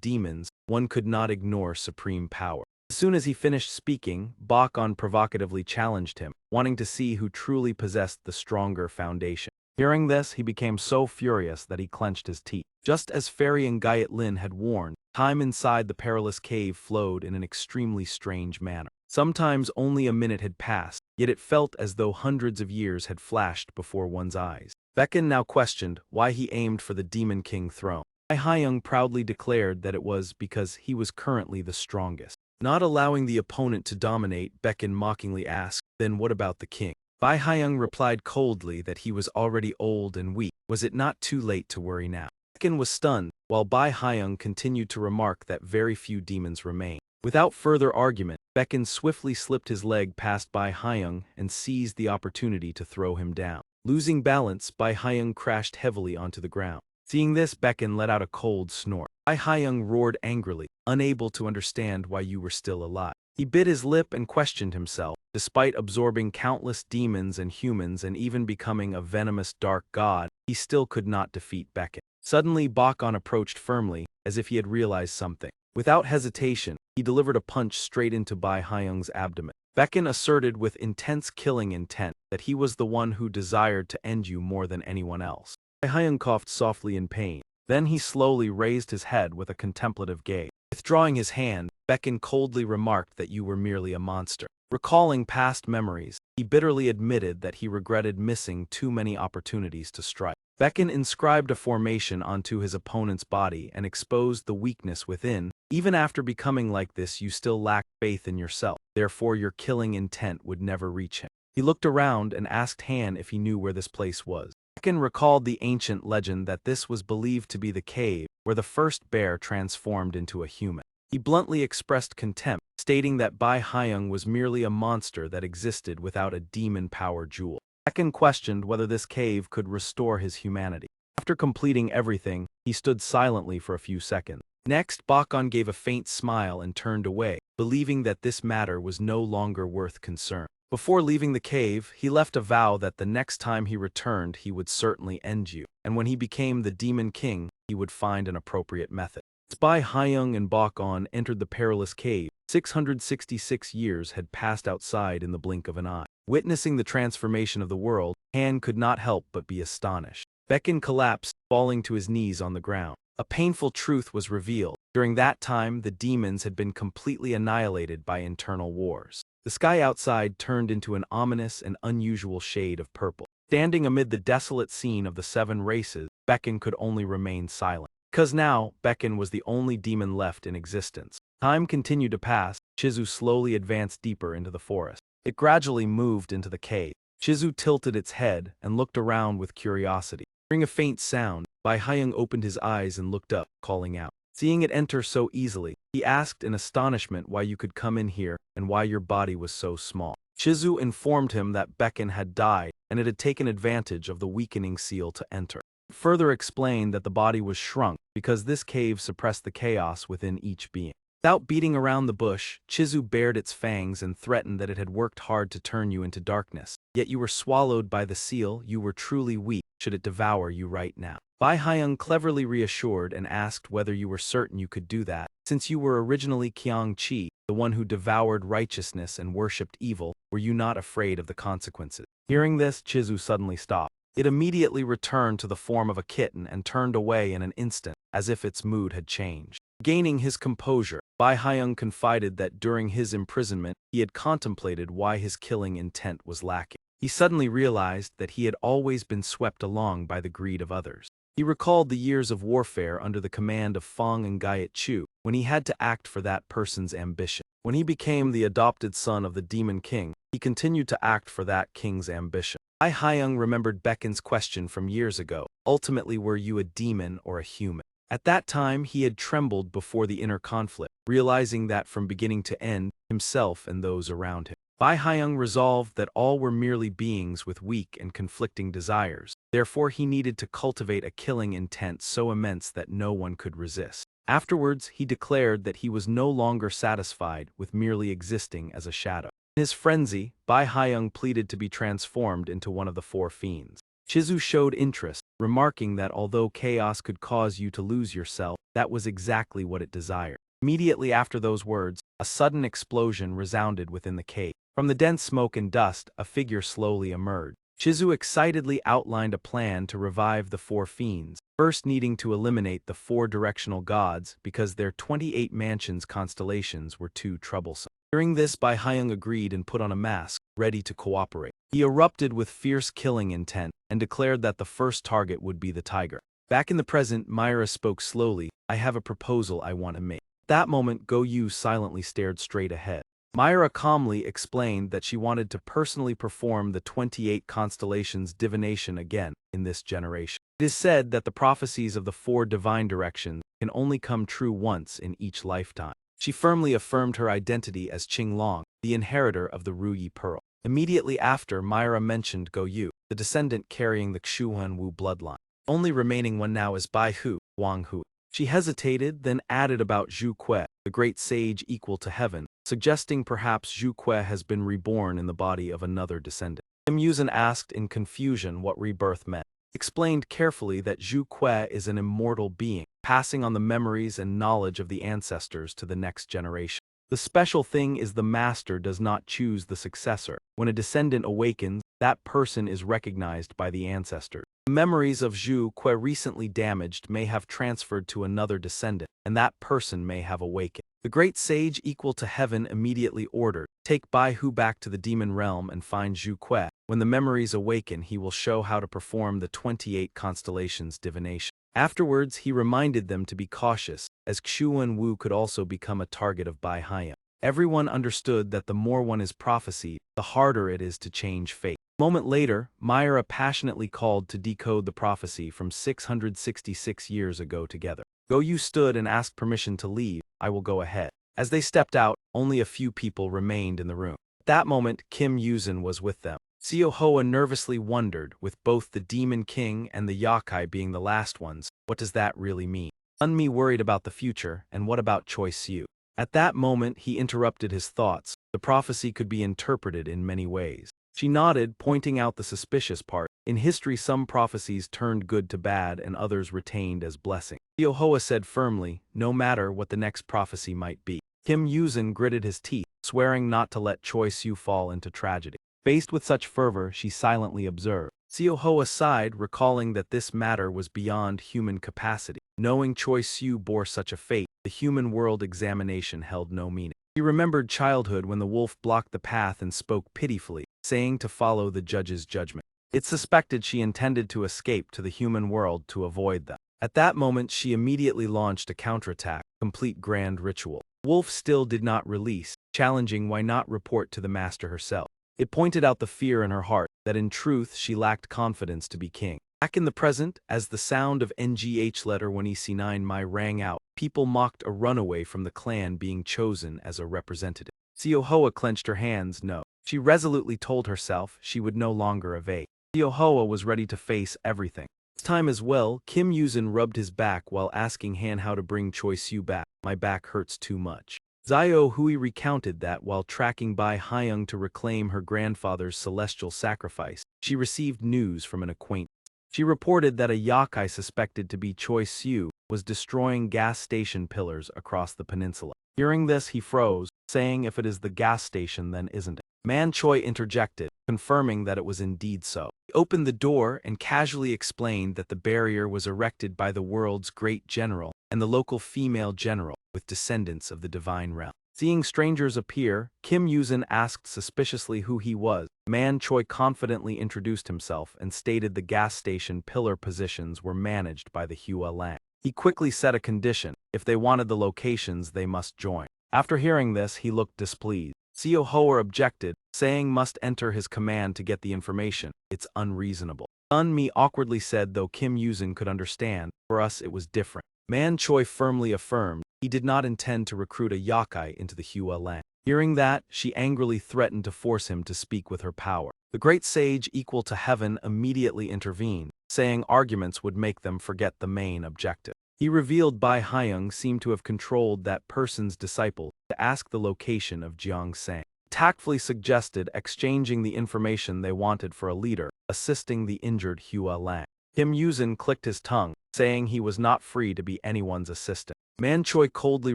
demons, one could not ignore supreme power. As soon as he finished speaking, Bakon provocatively challenged him, wanting to see who truly possessed the stronger foundation. Hearing this, he became so furious that he clenched his teeth. Just as Ferry and Guyet Lin had warned, time inside the perilous cave flowed in an extremely strange manner. Sometimes only a minute had passed, yet it felt as though hundreds of years had flashed before one's eyes. Becken now questioned why he aimed for the Demon King throne. Bai Haiyang proudly declared that it was because he was currently the strongest. Not allowing the opponent to dominate, Becken mockingly asked, "Then what about the king?" Bai Haiyang replied coldly that he was already old and weak. Was it not too late to worry now? Becken was stunned, while Bai Haiyang continued to remark that very few demons remain. Without further argument, Becken swiftly slipped his leg past Bai Haiyang and seized the opportunity to throw him down. Losing balance, Bai Haiyang crashed heavily onto the ground. Seeing this, Becken let out a cold snort. Bai Haiyang roared angrily, unable to understand why you were still alive. He bit his lip and questioned himself. Despite absorbing countless demons and humans and even becoming a venomous dark god, he still could not defeat Becken. Suddenly, Bakon approached firmly, as if he had realized something. Without hesitation, he delivered a punch straight into Bai Haiyang's abdomen. Becken asserted with intense killing intent that he was the one who desired to end you more than anyone else. Bai Haiyang coughed softly in pain. Then he slowly raised his head with a contemplative gaze. Withdrawing his hand, Becken coldly remarked that you were merely a monster. Recalling past memories, he bitterly admitted that he regretted missing too many opportunities to strike. Becken inscribed a formation onto his opponent's body and exposed the weakness within. Even after becoming like this, you still lacked faith in yourself. Therefore, your killing intent would never reach him. He looked around and asked Han if he knew where this place was. Becken recalled the ancient legend that this was believed to be the cave where the first bear transformed into a human. He bluntly expressed contempt, stating that Bai Haiyang was merely a monster that existed without a demon-power jewel. Becken questioned whether this cave could restore his humanity. After completing everything, he stood silently for a few seconds. Next, Bakon gave a faint smile and turned away, believing that this matter was no longer worth concern. Before leaving the cave, he left a vow that the next time he returned he would certainly end you, and when he became the Demon King, he would find an appropriate method. As Bai Haiyang and Bakon entered the perilous cave, 666 years had passed outside in the blink of an eye. Witnessing the transformation of the world, Han could not help but be astonished. Becken collapsed, falling to his knees on the ground. A painful truth was revealed. During that time, the demons had been completely annihilated by internal wars. The sky outside turned into an ominous and unusual shade of purple. Standing amid the desolate scene of the 7 races, Becken could only remain silent. Because now, Becken was the only demon left in existence. Time continued to pass. Chizu slowly advanced deeper into the forest. It gradually moved into the cave. Chizu tilted its head and looked around with curiosity. Hearing a faint sound, Bai Haiyang opened his eyes and looked up, calling out. Seeing it enter so easily, he asked in astonishment why you could come in here and why your body was so small. Chizu informed him that Becken had died and it had taken advantage of the weakening seal to enter. It further explained that the body was shrunk because this cave suppressed the chaos within each being. Without beating around the bush, Chizu bared its fangs and threatened that it had worked hard to turn you into darkness. Yet you were swallowed by the seal. You were truly weak. Should it devour you right now? Bai Haiyang cleverly reassured and asked whether you were certain you could do that. Since you were originally Qiang Qi, the one who devoured righteousness and worshipped evil, were you not afraid of the consequences? Hearing this, Chizu suddenly stopped. It immediately returned to the form of a kitten and turned away in an instant, as if its mood had changed. Gaining his composure, Bai Haiyang confided that during his imprisonment, he had contemplated why his killing intent was lacking. He suddenly realized that he had always been swept along by the greed of others. He recalled the years of warfare under the command of Feng and Gaiet Chu, when he had to act for that person's ambition. When he became the adopted son of the Demon King, he continued to act for that king's ambition. Bai Haiyang remembered Becken's question from years ago. Ultimately, were you a demon or a human? At that time, he had trembled before the inner conflict, realizing that from beginning to end, himself and those around him. Bai Haiyang resolved that all were merely beings with weak and conflicting desires. Therefore, he needed to cultivate a killing intent so immense that no one could resist. Afterwards, he declared that he was no longer satisfied with merely existing as a shadow. In his frenzy, Bai Haiyang pleaded to be transformed into one of the 4 fiends. Chizu showed interest, remarking that although chaos could cause you to lose yourself, that was exactly what it desired. Immediately after those words, a sudden explosion resounded within the cave. From the dense smoke and dust, a figure slowly emerged. Chizu excitedly outlined a plan to revive the 4 fiends. first needing to eliminate the 4 directional gods because their 28 mansions constellations were too troublesome. Hearing this, Bai Hyung agreed and put on a mask, ready to cooperate. He erupted with fierce killing intent and declared that the first target would be the tiger. Back in the present, Myra spoke slowly, "I have a proposal I want to make." At that moment, Go Yu silently stared straight ahead. Myra calmly explained that she wanted to personally perform the 28 constellations divination again in this generation. It is said that the prophecies of the 4 divine directions can only come true once in each lifetime. She firmly affirmed her identity as Qing Long, the inheritor of the Ruyi Pearl. Immediately after, Myra mentioned Go Yu, the descendant carrying the Xuan Wu bloodline. Only remaining one now is Bai Hu, Wang Hu. She hesitated, then added about Zhu Kuei, the great sage equal to heaven, suggesting perhaps Zhu Kuei has been reborn in the body of another descendant. Kim Yuzhen asked in confusion what rebirth meant. He explained carefully that Zhu Kuei is an immortal being, passing on the memories and knowledge of the ancestors to the next generation. The special thing is the master does not choose the successor. When a descendant awakens, that person is recognized by the ancestors. The memories of Zhu Kuei recently damaged may have transferred to another descendant, and that person may have awakened. The great sage equal to heaven immediately ordered, "Take Bai Hu back to the demon realm and find Zhu Kuei. When the memories awaken, he will show how to perform the 28 constellations divination." Afterwards, he reminded them to be cautious, as Xuan Wu could also become a target of Bai Hyung. Everyone understood that the more one is prophesied, the harder it is to change fate. A moment later, Myra passionately called to decode the prophecy from 666 years ago together. Go Yu stood and asked permission to leave. "I will go ahead." As they stepped out, only a few people remained in the room. At that moment, Kim Yuzhen was with them. Seo Hoa nervously wondered, with both the Demon King and the Yakai being the last ones, what does that really mean? Unmi worried about the future, and what about Choi Siu? At that moment, he interrupted his thoughts. The prophecy could be interpreted in many ways. She nodded, pointing out the suspicious part. In history, some prophecies turned good to bad and others retained as blessing. Seo Hoa said firmly, no matter what the next prophecy might be. Kim Yuzhen gritted his teeth, swearing not to let Choi Siu fall into tragedy. Faced with such fervor, she silently observed. Seo Hoa sighed, recalling that this matter was beyond human capacity. Knowing Choi Siu bore such a fate, the human world examination held no meaning. He remembered childhood when the wolf blocked the path and spoke pitifully, saying to follow the judge's judgment. It suspected she intended to escape to the human world to avoid them. At that moment, she immediately launched a counterattack, complete grand ritual. Wolf still did not release, challenging why not report to the master herself. It pointed out the fear in her heart, that in truth she lacked confidence to be king. Back in the present, as the sound of NGH letter 1 EC9 Mai rang out, people mocked a runaway from the clan being chosen as a representative. Seo Hoa clenched her hands, no. She resolutely told herself she would no longer evade. Seo Hoa was ready to face everything. This time as well, Kim Yuzhen rubbed his back while asking Han how to bring Choi Siu back. "My back hurts too much." Zio Hui recounted that while tracking Bai Hyung to reclaim her grandfather's celestial sacrifice, she received news from an acquaintance. She reported that a yakai suspected to be Choi Siu was destroying gas station pillars across the peninsula. Hearing this, he froze, saying if it is the gas station then isn't it? Man Choi interjected, confirming that it was indeed so. He opened the door and casually explained that the barrier was erected by the world's great general and the local female general, with descendants of the divine realm. Seeing strangers appear, Kim Yuzhen asked suspiciously who he was. Man Choi confidently introduced himself and stated the gas station pillar positions were managed by the Hua Lang. He quickly set a condition: if they wanted the locations, they must join. After hearing this, he looked displeased. Seo Hoa objected, saying must enter his command to get the information. It's unreasonable. Sun Mi awkwardly said, though Kim Yuzhen could understand, for us it was different. Man Choi firmly affirmed he did not intend to recruit a yakai into the Hua Lang. Hearing that, she angrily threatened to force him to speak with her power. The great sage equal to heaven immediately intervened, saying arguments would make them forget the main objective. He revealed Bai Hyung seemed to have controlled that person's disciple to ask the location of Jiang Sang. Tactfully suggested exchanging the information they wanted for a leader, assisting the injured Hua Lang. Kim Yuzhen clicked his tongue, saying he was not free to be anyone's assistant. Man Choi coldly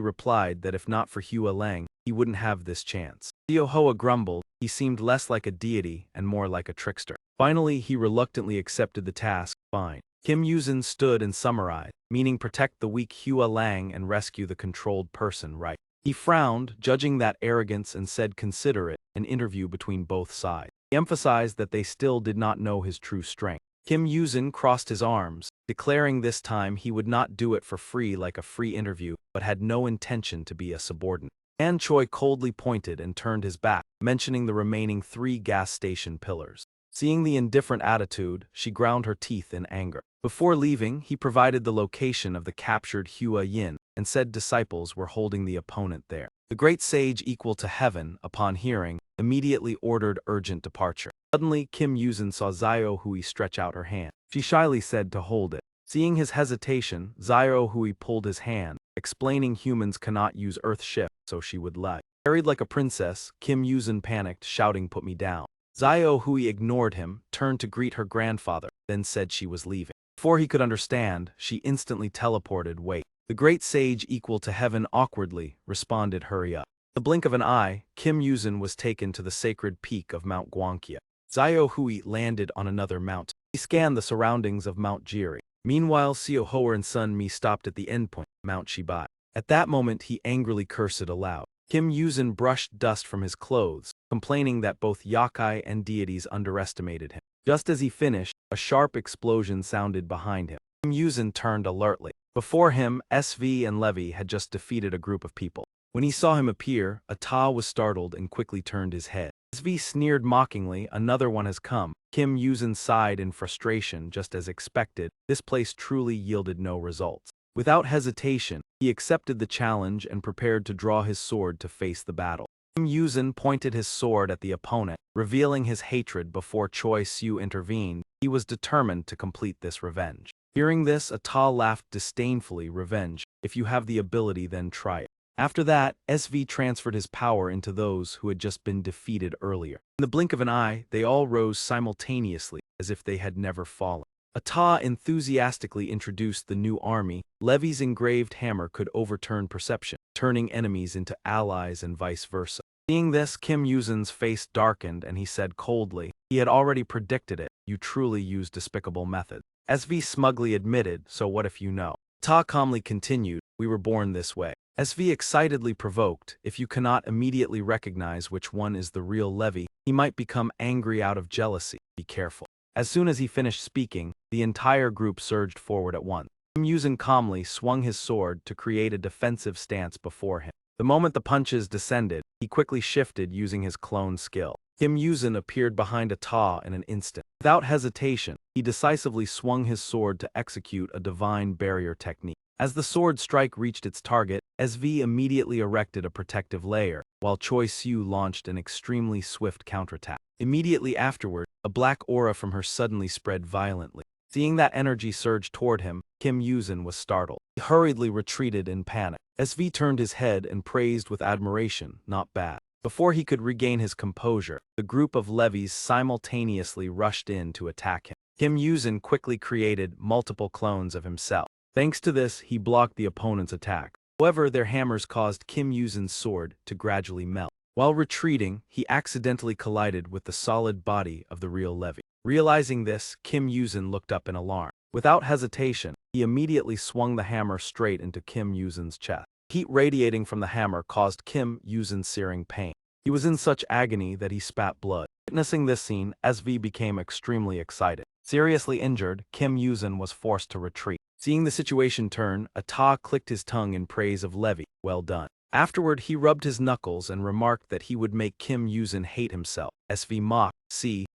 replied that if not for Hua Lang, he wouldn't have this chance. Seo Hoa grumbled, he seemed less like a deity and more like a trickster. Finally, he reluctantly accepted the task. Fine. Kim Yuzin stood and summarized, meaning protect the weak Hua Lang and rescue the controlled person, right? He frowned, judging that arrogance, and said consider it an interview between both sides. He emphasized that they still did not know his true strength. Kim Yuzin crossed his arms, declaring this time he would not do it for free like a free interview, but had no intention to be a subordinate. An Choi coldly pointed and turned his back, mentioning the remaining 3 gas station pillars. Seeing the indifferent attitude, she ground her teeth in anger. Before leaving, he provided the location of the captured Hua Yin, and said disciples were holding the opponent there. The great sage equal to heaven, upon hearing, immediately ordered urgent departure. Suddenly, Kim Yuzin saw Xiao Hui stretch out her hand. She shyly said to hold it. Seeing his hesitation, Xiao Hui pulled his hand, explaining humans cannot use Earth shift, so she would let. Carried like a princess, Kim Yuzin panicked, shouting, "Put me down." Xiao Hui ignored him, turned to greet her grandfather, then said she was leaving. Before he could understand, she instantly teleported. Wait. The great sage equal to heaven awkwardly responded, "Hurry up." In the blink of an eye, Kim Yuzin was taken to the sacred peak of Mount Guangqia. Xiao Hui landed on another mountain. He scanned the surroundings of Mount Jiri. Meanwhile, Xiao Hoer and Sun Mi stopped at the endpoint, Mount Shibai. At that moment, he angrily cursed aloud. Kim Yuzin brushed dust from his clothes, complaining that both yokai and deities underestimated him. Just as he finished, a sharp explosion sounded behind him. Kim Yuzin turned alertly. Before him, SV and Levy had just defeated a group of people. When he saw him appear, Ata was startled and quickly turned his head. SV sneered mockingly, "Another one has come." Kim Yuzin sighed in frustration, just as expected. This place truly yielded no results. Without hesitation, he accepted the challenge and prepared to draw his sword to face the battle. Kim Yuzin pointed his sword at the opponent, revealing his hatred before Choi Siu intervened. He was determined to complete this revenge. Hearing this, Ata laughed disdainfully. "Revenge. If you have the ability, then try it." After that, SV transferred his power into those who had just been defeated earlier. In the blink of an eye, they all rose simultaneously, as if they had never fallen. Ata enthusiastically introduced the new army. Levy's engraved hammer could overturn perception, turning enemies into allies and vice versa. Seeing this, Kim Yuzin's face darkened and he said coldly, he had already predicted it. "You truly use despicable methods." SV smugly admitted, "So what if you know?" Ta calmly continued, "We were born this way." SV excitedly provoked, "If you cannot immediately recognize which one is the real Levy, he might become angry out of jealousy. Be careful." As soon as he finished speaking, the entire group surged forward at once. Kim Yuzin calmly swung his sword to create a defensive stance before him. The moment the punches descended, he quickly shifted using his clone skill. Kim Yuzin appeared behind Ata in an instant. Without hesitation, he decisively swung his sword to execute a divine barrier technique. As the sword strike reached its target, SV immediately erected a protective layer, while Choi Siu launched an extremely swift counterattack. Immediately afterward, a black aura from her suddenly spread violently. Seeing that energy surge toward him, Kim Yuzin was startled. He hurriedly retreated in panic. SV turned his head and praised with admiration, "Not bad." Before he could regain his composure, the group of levies simultaneously rushed in to attack him. Kim Yuzin quickly created multiple clones of himself. Thanks to this, he blocked the opponent's attack. However, their hammers caused Kim Yuzin's sword to gradually melt. While retreating, he accidentally collided with the solid body of the real Levy. Realizing this, Kim Yuzin looked up in alarm. Without hesitation, he immediately swung the hammer straight into Kim Yuzin's chest. Heat radiating from the hammer caused Kim Yuzin searing pain. He was in such agony that he spat blood. Witnessing this scene, SV became extremely excited. Seriously injured, Kim Yuzin was forced to retreat. Seeing the situation turn, Ata clicked his tongue in praise of Levy. "Well done." Afterward, he rubbed his knuckles and remarked that he would make Kim Yuzin hate himself. SV mocked.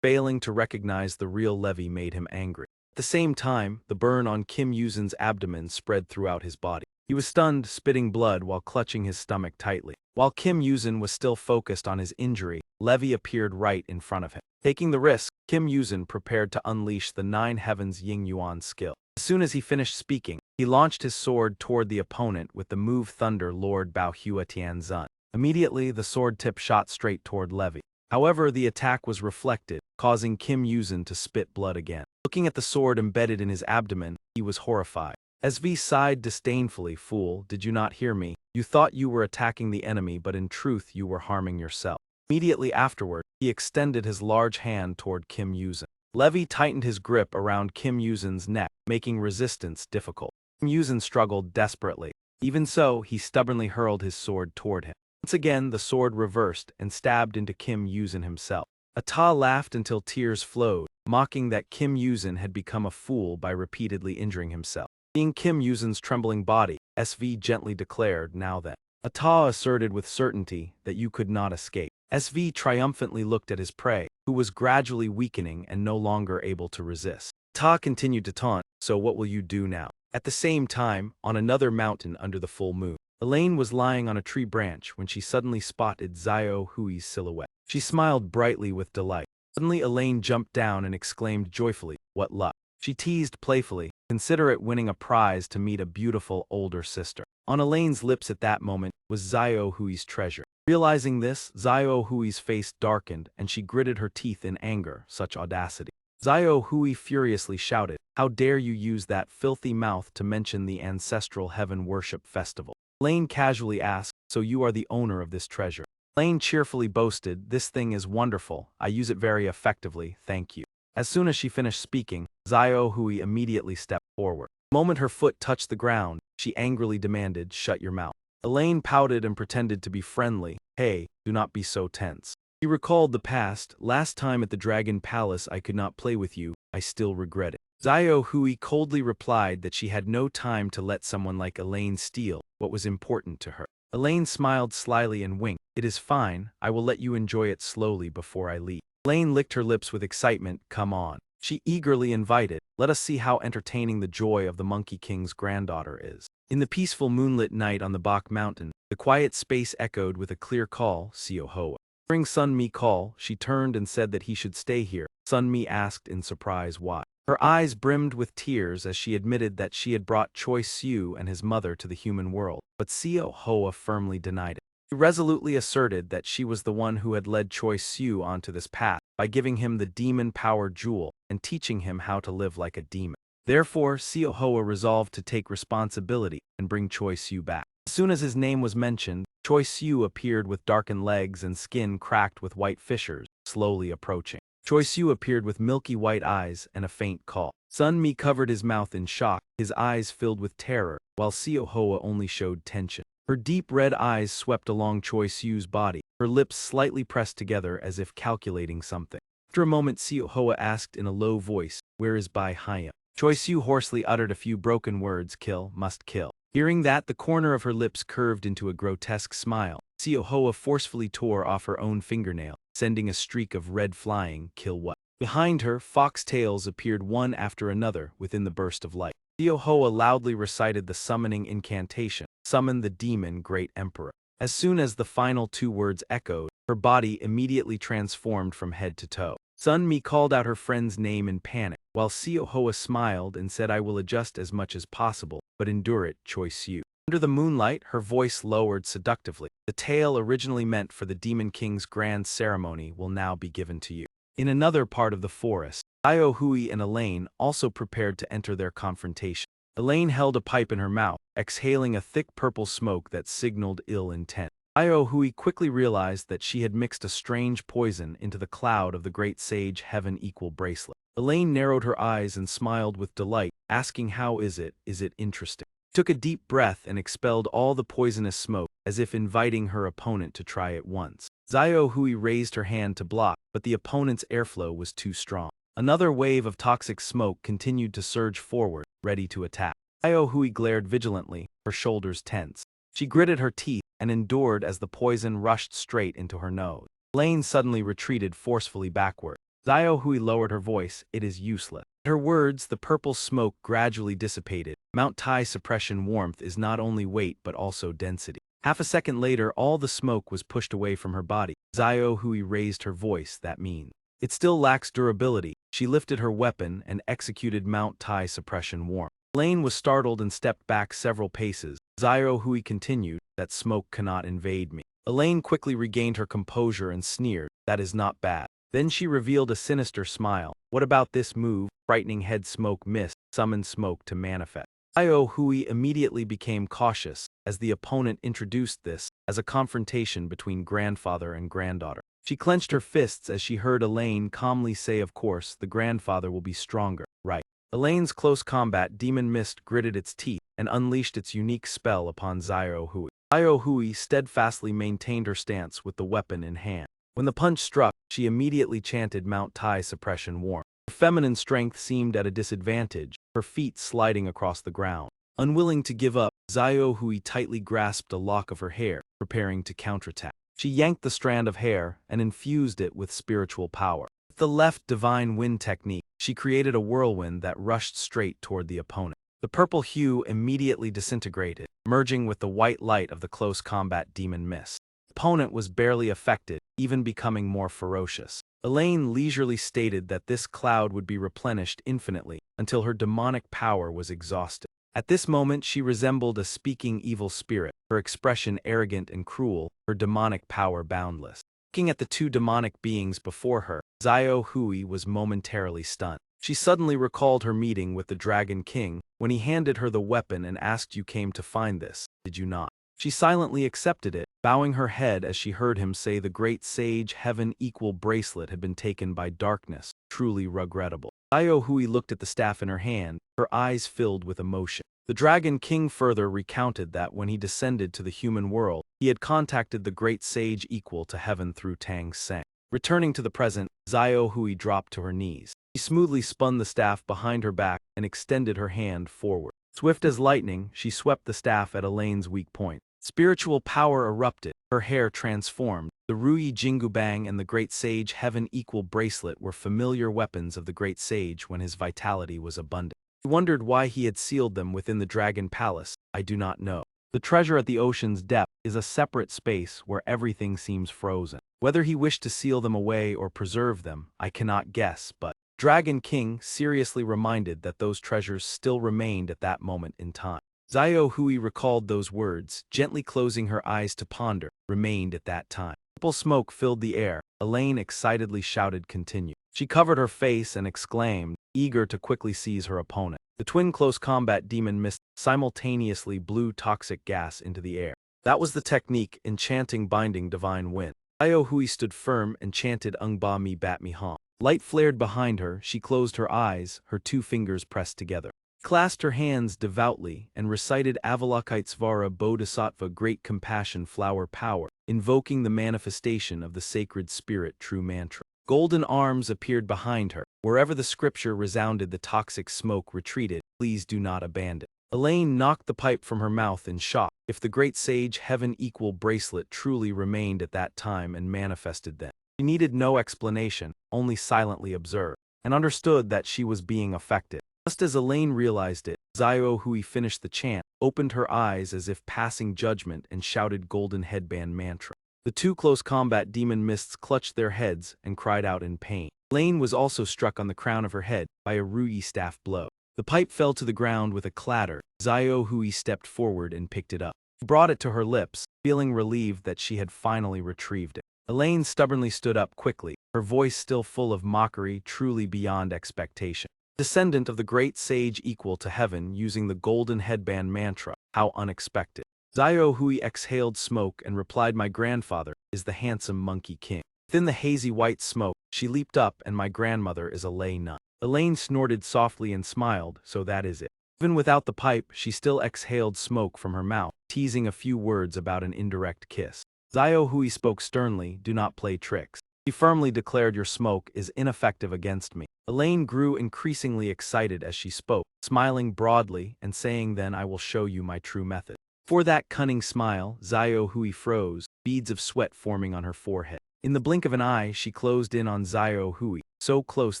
Failing to recognize the real Levy made him angry. At the same time, the burn on Kim Yuzin's abdomen spread throughout his body. He was stunned, spitting blood while clutching his stomach tightly. While Kim Yuzin was still focused on his injury, Levy appeared right in front of him. Taking the risk, Kim Yuzin prepared to unleash the Nine Heavens Ying Yuan skill. As soon as he finished speaking, he launched his sword toward the opponent with the move Thunder Lord Bao Hua Tian Zun. Immediately, the sword tip shot straight toward Levy. However, the attack was reflected, causing Kim Yuzin to spit blood again. Looking at the sword embedded in his abdomen, he was horrified. SV sighed disdainfully. "Fool, did you not hear me? You thought you were attacking the enemy, but in truth you were harming yourself." Immediately afterward, he extended his large hand toward Kim Yuzin. Levy tightened his grip around Kim Yuzin's neck, making resistance difficult. Kim Yuzin struggled desperately. Even so, he stubbornly hurled his sword toward him. Once again, the sword reversed and stabbed into Kim Yuzin himself. Ata laughed until tears flowed, mocking that Kim Yuzin had become a fool by repeatedly injuring himself. Seeing Kim Yuzin's trembling body, SV gently declared, "Now then." Ata asserted with certainty that you could not escape. SV triumphantly looked at his prey, who was gradually weakening and no longer able to resist. Ata continued to taunt, "So what will you do now?" At the same time, on another mountain under the full moon, Elaine was lying on a tree branch when she suddenly spotted Xiao Hui's silhouette. She smiled brightly with delight. Suddenly Elaine jumped down and exclaimed joyfully, "What luck." She teased playfully, "Consider it winning a prize to meet a beautiful older sister." On Elaine's lips at that moment was Xiao Hui's treasure. Realizing this, Xiao Hui's face darkened and she gritted her teeth in anger. Such audacity. Xiao Hui furiously shouted, "How dare you use that filthy mouth to mention the ancestral heaven worship festival?" Elaine casually asked, "So you are the owner of this treasure?" Elaine cheerfully boasted, "This thing is wonderful. I use it very effectively, thank you." As soon as she finished speaking, Xiao Hui immediately stepped forward. The moment her foot touched the ground, she angrily demanded, "Shut your mouth." Elaine pouted and pretended to be friendly. "Hey, do not be so tense." He recalled the past. "Last time at the Dragon Palace I could not play with you. I still regret it." Xiao Hui coldly replied that she had no time to let someone like Elaine steal what was important to her. Elaine smiled slyly and winked. "It is fine. I will let you enjoy it slowly before I leave." Elaine licked her lips with excitement. "Come on." She eagerly invited, "Let us see how entertaining the joy of the Monkey King's granddaughter is." In the peaceful moonlit night on the Bak Mountain, the quiet space echoed with a clear call, "Seo Hoa." Hearing Sun Mi call, she turned and said that he should stay here. Sun Mi asked in surprise why. Her eyes brimmed with tears as she admitted that she had brought Choi Siu and his mother to the human world, but Seo Hoa firmly denied it. She resolutely asserted that she was the one who had led Choi Siu onto this path by giving him the demon-powered jewel and teaching him how to live like a demon. Therefore, Seo Hoa resolved to take responsibility and bring Choi Siu back. As soon as his name was mentioned, Choi Siu appeared with darkened legs and skin cracked with white fissures, slowly approaching. Choi Siu appeared with milky white eyes and a faint call. Sun Mi covered his mouth in shock, his eyes filled with terror, while Seo Hoa only showed tension. Her deep red eyes swept along Choi Siu's body, her lips slightly pressed together as if calculating something. After a moment, Seo Hoa asked in a low voice, "Where is Bai Hyam?" Choi Siu hoarsely uttered a few broken words, "Kill, must kill." Hearing that, the corner of her lips curved into a grotesque smile. Seo Hoa forcefully tore off her own fingernail, sending a streak of red flying, "Kill what?" Behind her, foxtails appeared one after another within the burst of light. Seo Hoa loudly recited the summoning incantation, "Summon the demon great emperor." As soon as the final two words echoed, her body immediately transformed from head to toe. Sun Mi called out her friend's name in panic, while Seo Hoa smiled and said, "I will adjust as much as possible, but endure it, Choi Siu." Under the moonlight, her voice lowered seductively. "The tale originally meant for the Demon King's grand ceremony will now be given to you." In another part of the forest, Xiao Hui and Elaine also prepared to enter their confrontation. Elaine held a pipe in her mouth, exhaling a thick purple smoke that signaled ill intent. Xiao Hui quickly realized that she had mixed a strange poison into the cloud of the great sage Heaven Equal bracelet. Elaine narrowed her eyes and smiled with delight, asking, "How is it interesting?" She took a deep breath and expelled all the poisonous smoke, as if inviting her opponent to try it once. Xiao Hui raised her hand to block, but the opponent's airflow was too strong. Another wave of toxic smoke continued to surge forward, ready to attack. Xiao Hui glared vigilantly, her shoulders tense. She gritted her teeth and endured as the poison rushed straight into her nose. Elaine suddenly retreated forcefully backward. Xiao Hui lowered her voice, "It is useless." At her words, the purple smoke gradually dissipated. Mount Tai suppression warmth is not only weight but also density. Half a second later, all the smoke was pushed away from her body. Xiao Hui raised her voice, "That means it still lacks durability." She lifted her weapon and executed Mount Tai suppression warmth. Elaine was startled and stepped back several paces. Xiao Hui continued, "That smoke cannot invade me." Elaine quickly regained her composure and sneered, "That is not bad." Then she revealed a sinister smile. "What about this move? Frightening head smoke mist, summon smoke to manifest." Xiao Hui immediately became cautious, as the opponent introduced this as a confrontation between grandfather and granddaughter. She clenched her fists as she heard Elaine calmly say, "Of course, the grandfather will be stronger, right?" Elaine's close combat demon mist gritted its teeth and unleashed its unique spell upon Xiao Hui. Xiao Hui steadfastly maintained her stance with the weapon in hand. When the punch struck, she immediately chanted Mount Tai suppression warm. Her feminine strength seemed at a disadvantage, her feet sliding across the ground. Unwilling to give up, Xiao Hui tightly grasped a lock of her hair, preparing to counterattack. She yanked the strand of hair and infused it with spiritual power. With the left divine wind technique, she created a whirlwind that rushed straight toward the opponent. The purple hue immediately disintegrated, merging with the white light of the close combat demon mist. The opponent was barely affected, even becoming more ferocious. Elaine leisurely stated that this cloud would be replenished infinitely until her demonic power was exhausted. At this moment she resembled a speaking evil spirit, her expression arrogant and cruel, her demonic power boundless. Looking at the two demonic beings before her, Xiao Hui was momentarily stunned. She suddenly recalled her meeting with the Dragon King when he handed her the weapon and asked, "You came to find this, did you not?" She silently accepted it, bowing her head as she heard him say the great sage heaven equal bracelet had been taken by darkness, truly regrettable. Xiao Hui looked at the staff in her hand, her eyes filled with emotion. The Dragon King further recounted that when he descended to the human world, he had contacted the great sage equal to heaven through Tang Seng. Returning to the present, Xiao Hui dropped to her knees. She smoothly spun the staff behind her back and extended her hand forward. Swift as lightning, she swept the staff at Elaine's weak point. Spiritual power erupted, her hair transformed. The Ruyi Jingubang and the Great Sage Heaven Equal Bracelet were familiar weapons of the Great Sage when his vitality was abundant. He wondered why he had sealed them within the Dragon Palace. I do not know. The treasure at the ocean's depth is a separate space where everything seems frozen. Whether he wished to seal them away or preserve them, I cannot guess, but Dragon King seriously reminded that those treasures still remained at that moment in time. Xiao Hui recalled those words, gently closing her eyes to ponder, remained at that time. Purple smoke filled the air. Elaine excitedly shouted, "Continue." She covered her face and exclaimed, eager to quickly seize her opponent. The twin close combat demon mist simultaneously blew toxic gas into the air. That was the technique, enchanting binding divine wind. Xiao Hui stood firm and chanted Ung Ba Mi Bat Mi Hong. Light flared behind her, she closed her eyes, her two fingers pressed together. Clasped her hands devoutly and recited Avalokitesvara Bodhisattva Great Compassion Flower Power, invoking the manifestation of the sacred spirit true mantra. Golden arms appeared behind her. Wherever the scripture resounded, the toxic smoke retreated. Please do not abandon. Elaine knocked the pipe from her mouth in shock. If the great sage heaven equal bracelet truly remained at that time and manifested then, she needed no explanation, only silently observe, and understood that she was being affected. Just as Elaine realized it, Xiao Hui finished the chant, opened her eyes as if passing judgment, and shouted golden headband mantra. The two close combat demon mists clutched their heads and cried out in pain. Elaine was also struck on the crown of her head by a Ruyi staff blow. The pipe fell to the ground with a clatter. Xiao Hui stepped forward and picked it up. She brought it to her lips, feeling relieved that she had finally retrieved it. Elaine stubbornly stood up quickly, her voice still full of mockery, truly beyond expectation. Descendant of the great sage equal to heaven using the golden headband mantra, how unexpected. Xiao Hui exhaled smoke and replied, "My grandfather is the handsome monkey king." Within the hazy white smoke, she leaped up, "And my grandmother is a lay nun." Elaine snorted softly and smiled, "So that is it." Even without the pipe, she still exhaled smoke from her mouth, teasing a few words about an indirect kiss. Xiao Hui spoke sternly, "Do not play tricks." She firmly declared, "Your smoke is ineffective against me." Elaine grew increasingly excited as she spoke, smiling broadly and saying, "Then I will show you my true method." For that cunning smile, Xiao Hui froze, beads of sweat forming on her forehead. In the blink of an eye, she closed in on Xiao Hui, so close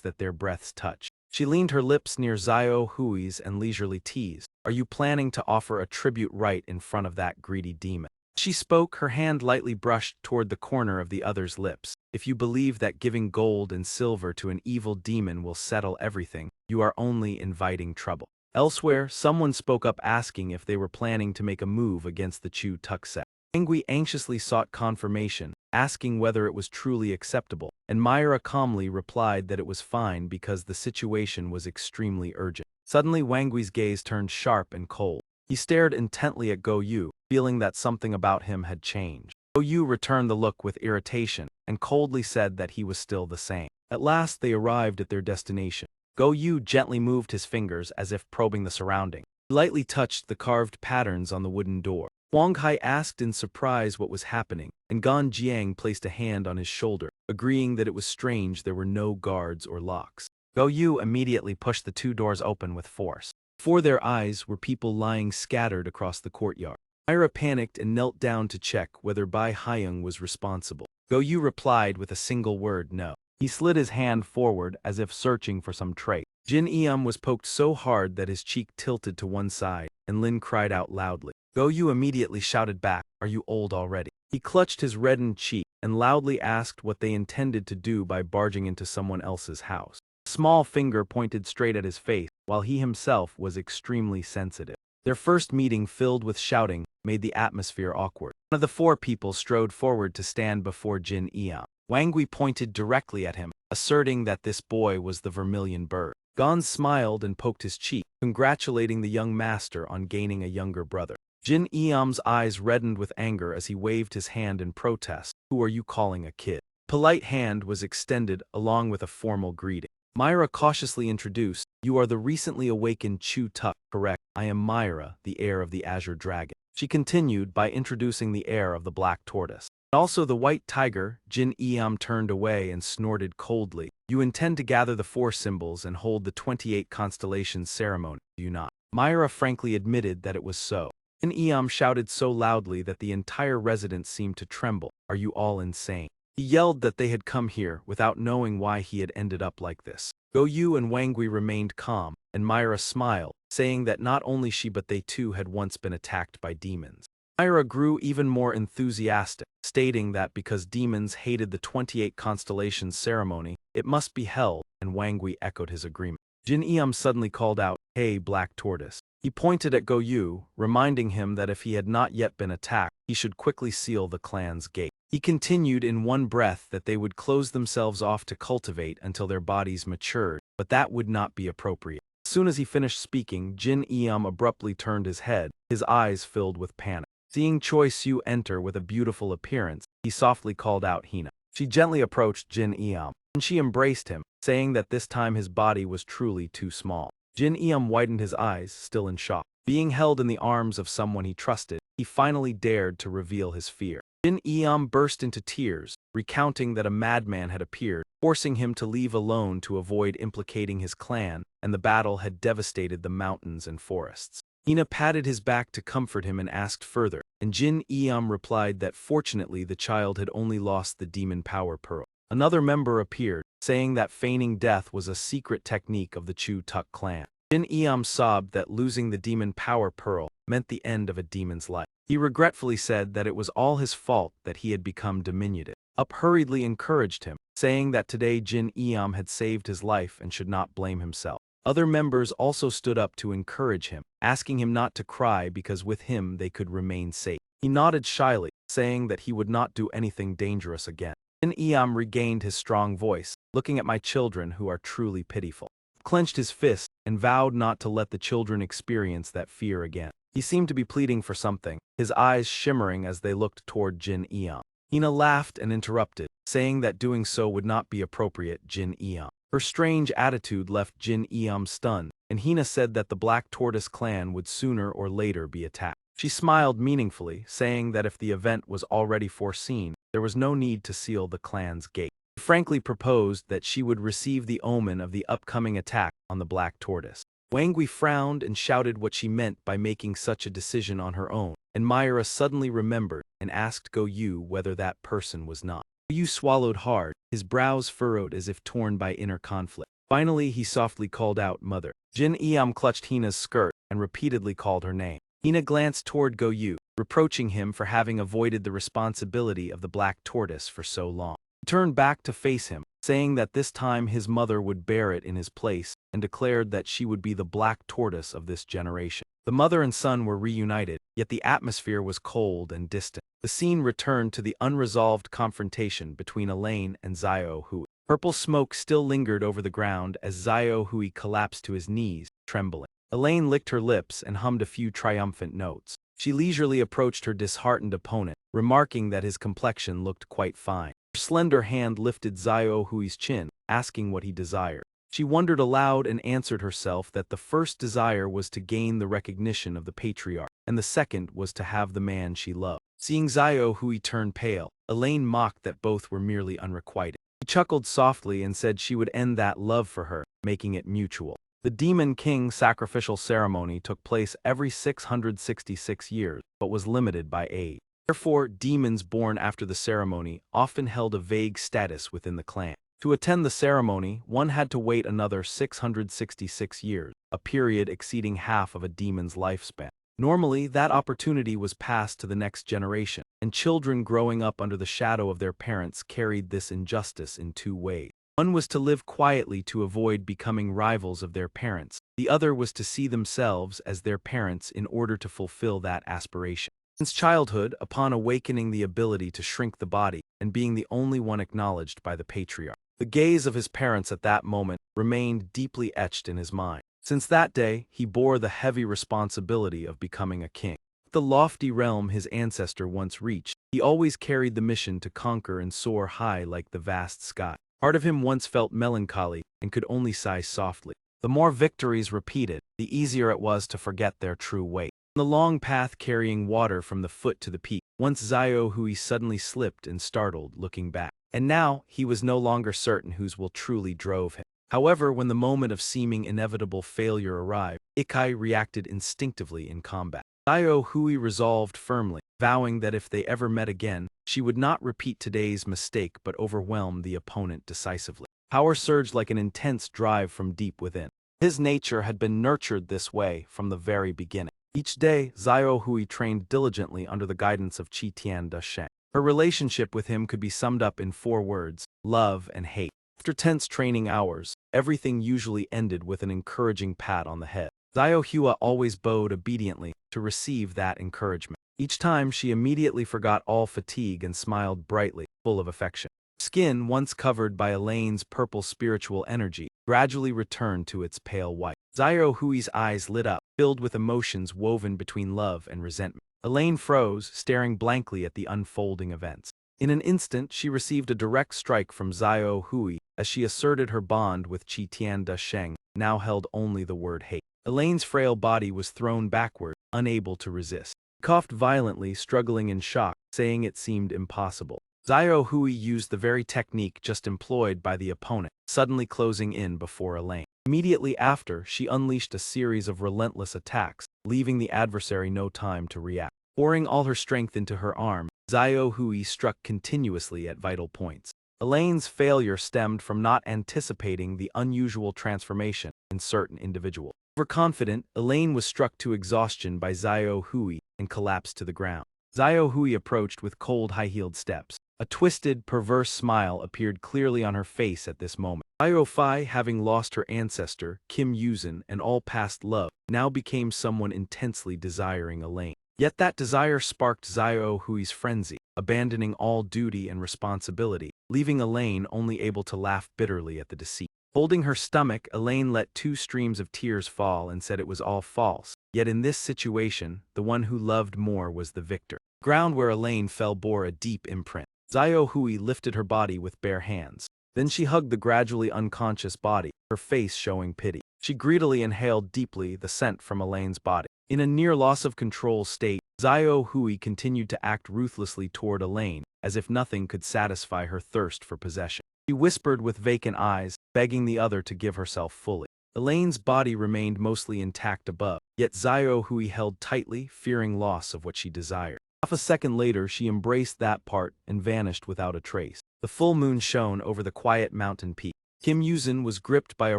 that their breaths touched. She leaned her lips near Xiao Hui's and leisurely teased, "Are you planning to offer a tribute right in front of that greedy demon?" She spoke, her hand lightly brushed toward the corner of the other's lips. "If you believe that giving gold and silver to an evil demon will settle everything, you are only inviting trouble." Elsewhere, someone spoke up asking if they were planning to make a move against the Chu Tuk sect. Wangui anxiously sought confirmation, asking whether it was truly acceptable, and Myra calmly replied that it was fine because the situation was extremely urgent. Suddenly Wangui's gaze turned sharp and cold. He stared intently at Go Yu, feeling that something about him had changed. Yu returned the look with irritation and coldly said that he was still the same. At last they arrived at their destination. Yu gently moved his fingers as if probing the surrounding. He lightly touched the carved patterns on the wooden door. Wang Hai asked in surprise what was happening, and Gan Jiang placed a hand on his shoulder, agreeing that it was strange there were no guards or locks. Yu immediately pushed the two doors open with force. Before their eyes were people lying scattered across the courtyard. Myra panicked and knelt down to check whether Bai Haiyang was responsible. Yu replied with a single word, no. He slid his hand forward as if searching for some trait. Jin Eam was poked so hard that his cheek tilted to one side, and Lin cried out loudly. Yu immediately shouted back, "Are you old already?" He clutched his reddened cheek and loudly asked what they intended to do by barging into someone else's house. A small finger pointed straight at his face, while he himself was extremely sensitive. Their first meeting filled with shouting made the atmosphere awkward. One of the four people strode forward to stand before Jin Eam. Wang Gui pointed directly at him, asserting that this boy was the vermilion bird. Gon smiled and poked his cheek, congratulating the young master on gaining a younger brother. Jin Eam's eyes reddened with anger as he waved his hand in protest. "Who are you calling a kid?" Polite hand was extended along with a formal greeting. Myra cautiously introduced, "You are the recently awakened Chu Tuk, correct? I am Myra, the heir of the Azure Dragon." She continued by introducing the heir of the Black Tortoise. Also the White Tiger. Jin Eam turned away and snorted coldly. "You intend to gather the 4 symbols and hold the 28 constellations ceremony, do you not?" Myra frankly admitted that it was so. Jin Eam shouted so loudly that the entire residence seemed to tremble. "Are you all insane?" He yelled that they had come here without knowing why he had ended up like this. Yu and Wang Gui remained calm, and Myra smiled, saying that not only she but they too had once been attacked by demons. Myra grew even more enthusiastic, stating that because demons hated the 28 constellations ceremony, it must be held, and Wang Gui echoed his agreement. Jin Eam suddenly called out, "Hey, Black Tortoise." He pointed at Yu, reminding him that if he had not yet been attacked, he should quickly seal the clan's gate. He continued in one breath that they would close themselves off to cultivate until their bodies matured, but that would not be appropriate. As soon as he finished speaking, Jin Eam abruptly turned his head, his eyes filled with panic. Seeing Choi Siu enter with a beautiful appearance, he softly called out Hina. She gently approached Jin Eam, and she embraced him, saying that this time his body was truly too small. Jin Eam widened his eyes, still in shock. Being held in the arms of someone he trusted, he finally dared to reveal his fear. Jin Eam burst into tears, recounting that a madman had appeared, forcing him to leave alone to avoid implicating his clan, and the battle had devastated the mountains and forests. Hina patted his back to comfort him and asked further, and Jin Eam replied that fortunately the child had only lost the demon power pearl. Another member appeared, saying that feigning death was a secret technique of the Chu Tuk clan. Jin Eam sobbed that losing the demon power pearl meant the end of a demon's life. He regretfully said that it was all his fault that he had become diminutive. Up hurriedly encouraged him, saying that today Jin Eam had saved his life and should not blame himself. Other members also stood up to encourage him, asking him not to cry because with him they could remain safe. He nodded shyly, saying that he would not do anything dangerous again. Jin Eam regained his strong voice, "Looking at my children who are truly pitiful." He clenched his fist and vowed not to let the children experience that fear again. He seemed to be pleading for something, his eyes shimmering as they looked toward Jin Eam. Hina laughed and interrupted, saying that doing so would not be appropriate. Jin Eam. Her strange attitude left Jin Eam stunned, and Hina said that the Black Tortoise clan would sooner or later be attacked. She smiled meaningfully, saying that if the event was already foreseen, there was no need to seal the clan's gate. She frankly proposed that she would receive the omen of the upcoming attack on the Black Tortoise. Wang Gui frowned and shouted what she meant by making such a decision on her own, and Myra suddenly remembered and asked Yu whether that person was not. Yu swallowed hard, his brows furrowed as if torn by inner conflict. Finally he softly called out, "Mother." Jin Eam clutched Hina's skirt and repeatedly called her name. Hina glanced toward Yu, reproaching him for having avoided the responsibility of the Black Tortoise for so long. He turned back to face him, saying that this time his mother would bear it in his place, and declared that she would be the Black Tortoise of this generation. The mother and son were reunited, yet the atmosphere was cold and distant. The scene returned to the unresolved confrontation between Elaine and Xiao Hui. Purple smoke still lingered over the ground as Xiao Hui collapsed to his knees, trembling. Elaine licked her lips and hummed a few triumphant notes. She leisurely approached her disheartened opponent, remarking that his complexion looked quite fine. Her slender hand lifted Xiao Hui's chin, asking what he desired. She wondered aloud and answered herself that the first desire was to gain the recognition of the patriarch, and the second was to have the man she loved. Seeing Xiao Hui turn pale, Elaine mocked that both were merely unrequited. She chuckled softly and said she would end that love for her, making it mutual. The Demon King sacrificial ceremony took place every 666 years, but was limited by age. Therefore, demons born after the ceremony often held a vague status within the clan. To attend the ceremony, one had to wait another 666 years, a period exceeding half of a demon's lifespan. Normally, that opportunity was passed to the next generation, and children growing up under the shadow of their parents carried this injustice in two ways. One was to live quietly to avoid becoming rivals of their parents. The other was to see themselves as their parents in order to fulfill that aspiration. Since childhood, upon awakening the ability to shrink the body and being the only one acknowledged by the patriarch, the gaze of his parents at that moment remained deeply etched in his mind. Since that day, he bore the heavy responsibility of becoming a king. The lofty realm his ancestor once reached, he always carried the mission to conquer and soar high like the vast sky. Part of him once felt melancholy and could only sigh softly. The more victories repeated, the easier it was to forget their true weight. On the long path carrying water from the foot to the peak, once Xiao Hui suddenly slipped and startled, looking back. And now, he was no longer certain whose will truly drove him. However, when the moment of seeming inevitable failure arrived, Ikai reacted instinctively in combat. Xiao Hui resolved firmly, vowing that if they ever met again, she would not repeat today's mistake but overwhelm the opponent decisively. Power surged like an intense drive from deep within. His nature had been nurtured this way from the very beginning. Each day, Xiao Hui trained diligently under the guidance of Qi Tian Da Sheng. Her relationship with him could be summed up in 4 words: love and hate. After tense training hours, everything usually ended with an encouraging pat on the head. Xiao Hua always bowed obediently to receive that encouragement. Each time she immediately forgot all fatigue and smiled brightly, full of affection. Skin, once covered by Elaine's purple spiritual energy, gradually returned to its pale white. Xiao Hui's eyes lit up, filled with emotions woven between love and resentment. Elaine froze, staring blankly at the unfolding events. In an instant, she received a direct strike from Xiao Hui as she asserted her bond with Qi Tian Da Sheng, now held only the word hate. Elaine's frail body was thrown backward, unable to resist. She coughed violently, struggling in shock, saying it seemed impossible. Xiao Hui used the very technique just employed by the opponent, suddenly closing in before Elaine. Immediately after, she unleashed a series of relentless attacks, leaving the adversary no time to react. Pouring all her strength into her arm, Xiao Hui struck continuously at vital points. Elaine's failure stemmed from not anticipating the unusual transformation in certain individuals. Overconfident, Elaine was struck to exhaustion by Xiao Hui and collapsed to the ground. Xiao Hui approached with cold, high-heeled steps. A twisted, perverse smile appeared clearly on her face at this moment. Xiao Fai, having lost her ancestor, Kim Yuzhen, and all past love, now became someone intensely desiring Elaine. Yet that desire sparked Xiao Hui's frenzy, abandoning all duty and responsibility, leaving Elaine only able to laugh bitterly at the deceit. Holding her stomach, Elaine let 2 streams of tears fall and said it was all false. Yet in this situation, the one who loved more was the victor. The ground where Elaine fell bore a deep imprint. Xiao Hui lifted her body with bare hands. Then she hugged the gradually unconscious body, her face showing pity. She greedily inhaled deeply the scent from Elaine's body. In a near loss of control state, Xiao Hui continued to act ruthlessly toward Elaine, as if nothing could satisfy her thirst for possession. She whispered with vacant eyes, begging the other to give herself fully. Elaine's body remained mostly intact above, yet Xiao Hui held tightly, fearing loss of what she desired. Half a second later, she embraced that part and vanished without a trace. The full moon shone over the quiet mountain peak. Kim Yuzhen was gripped by a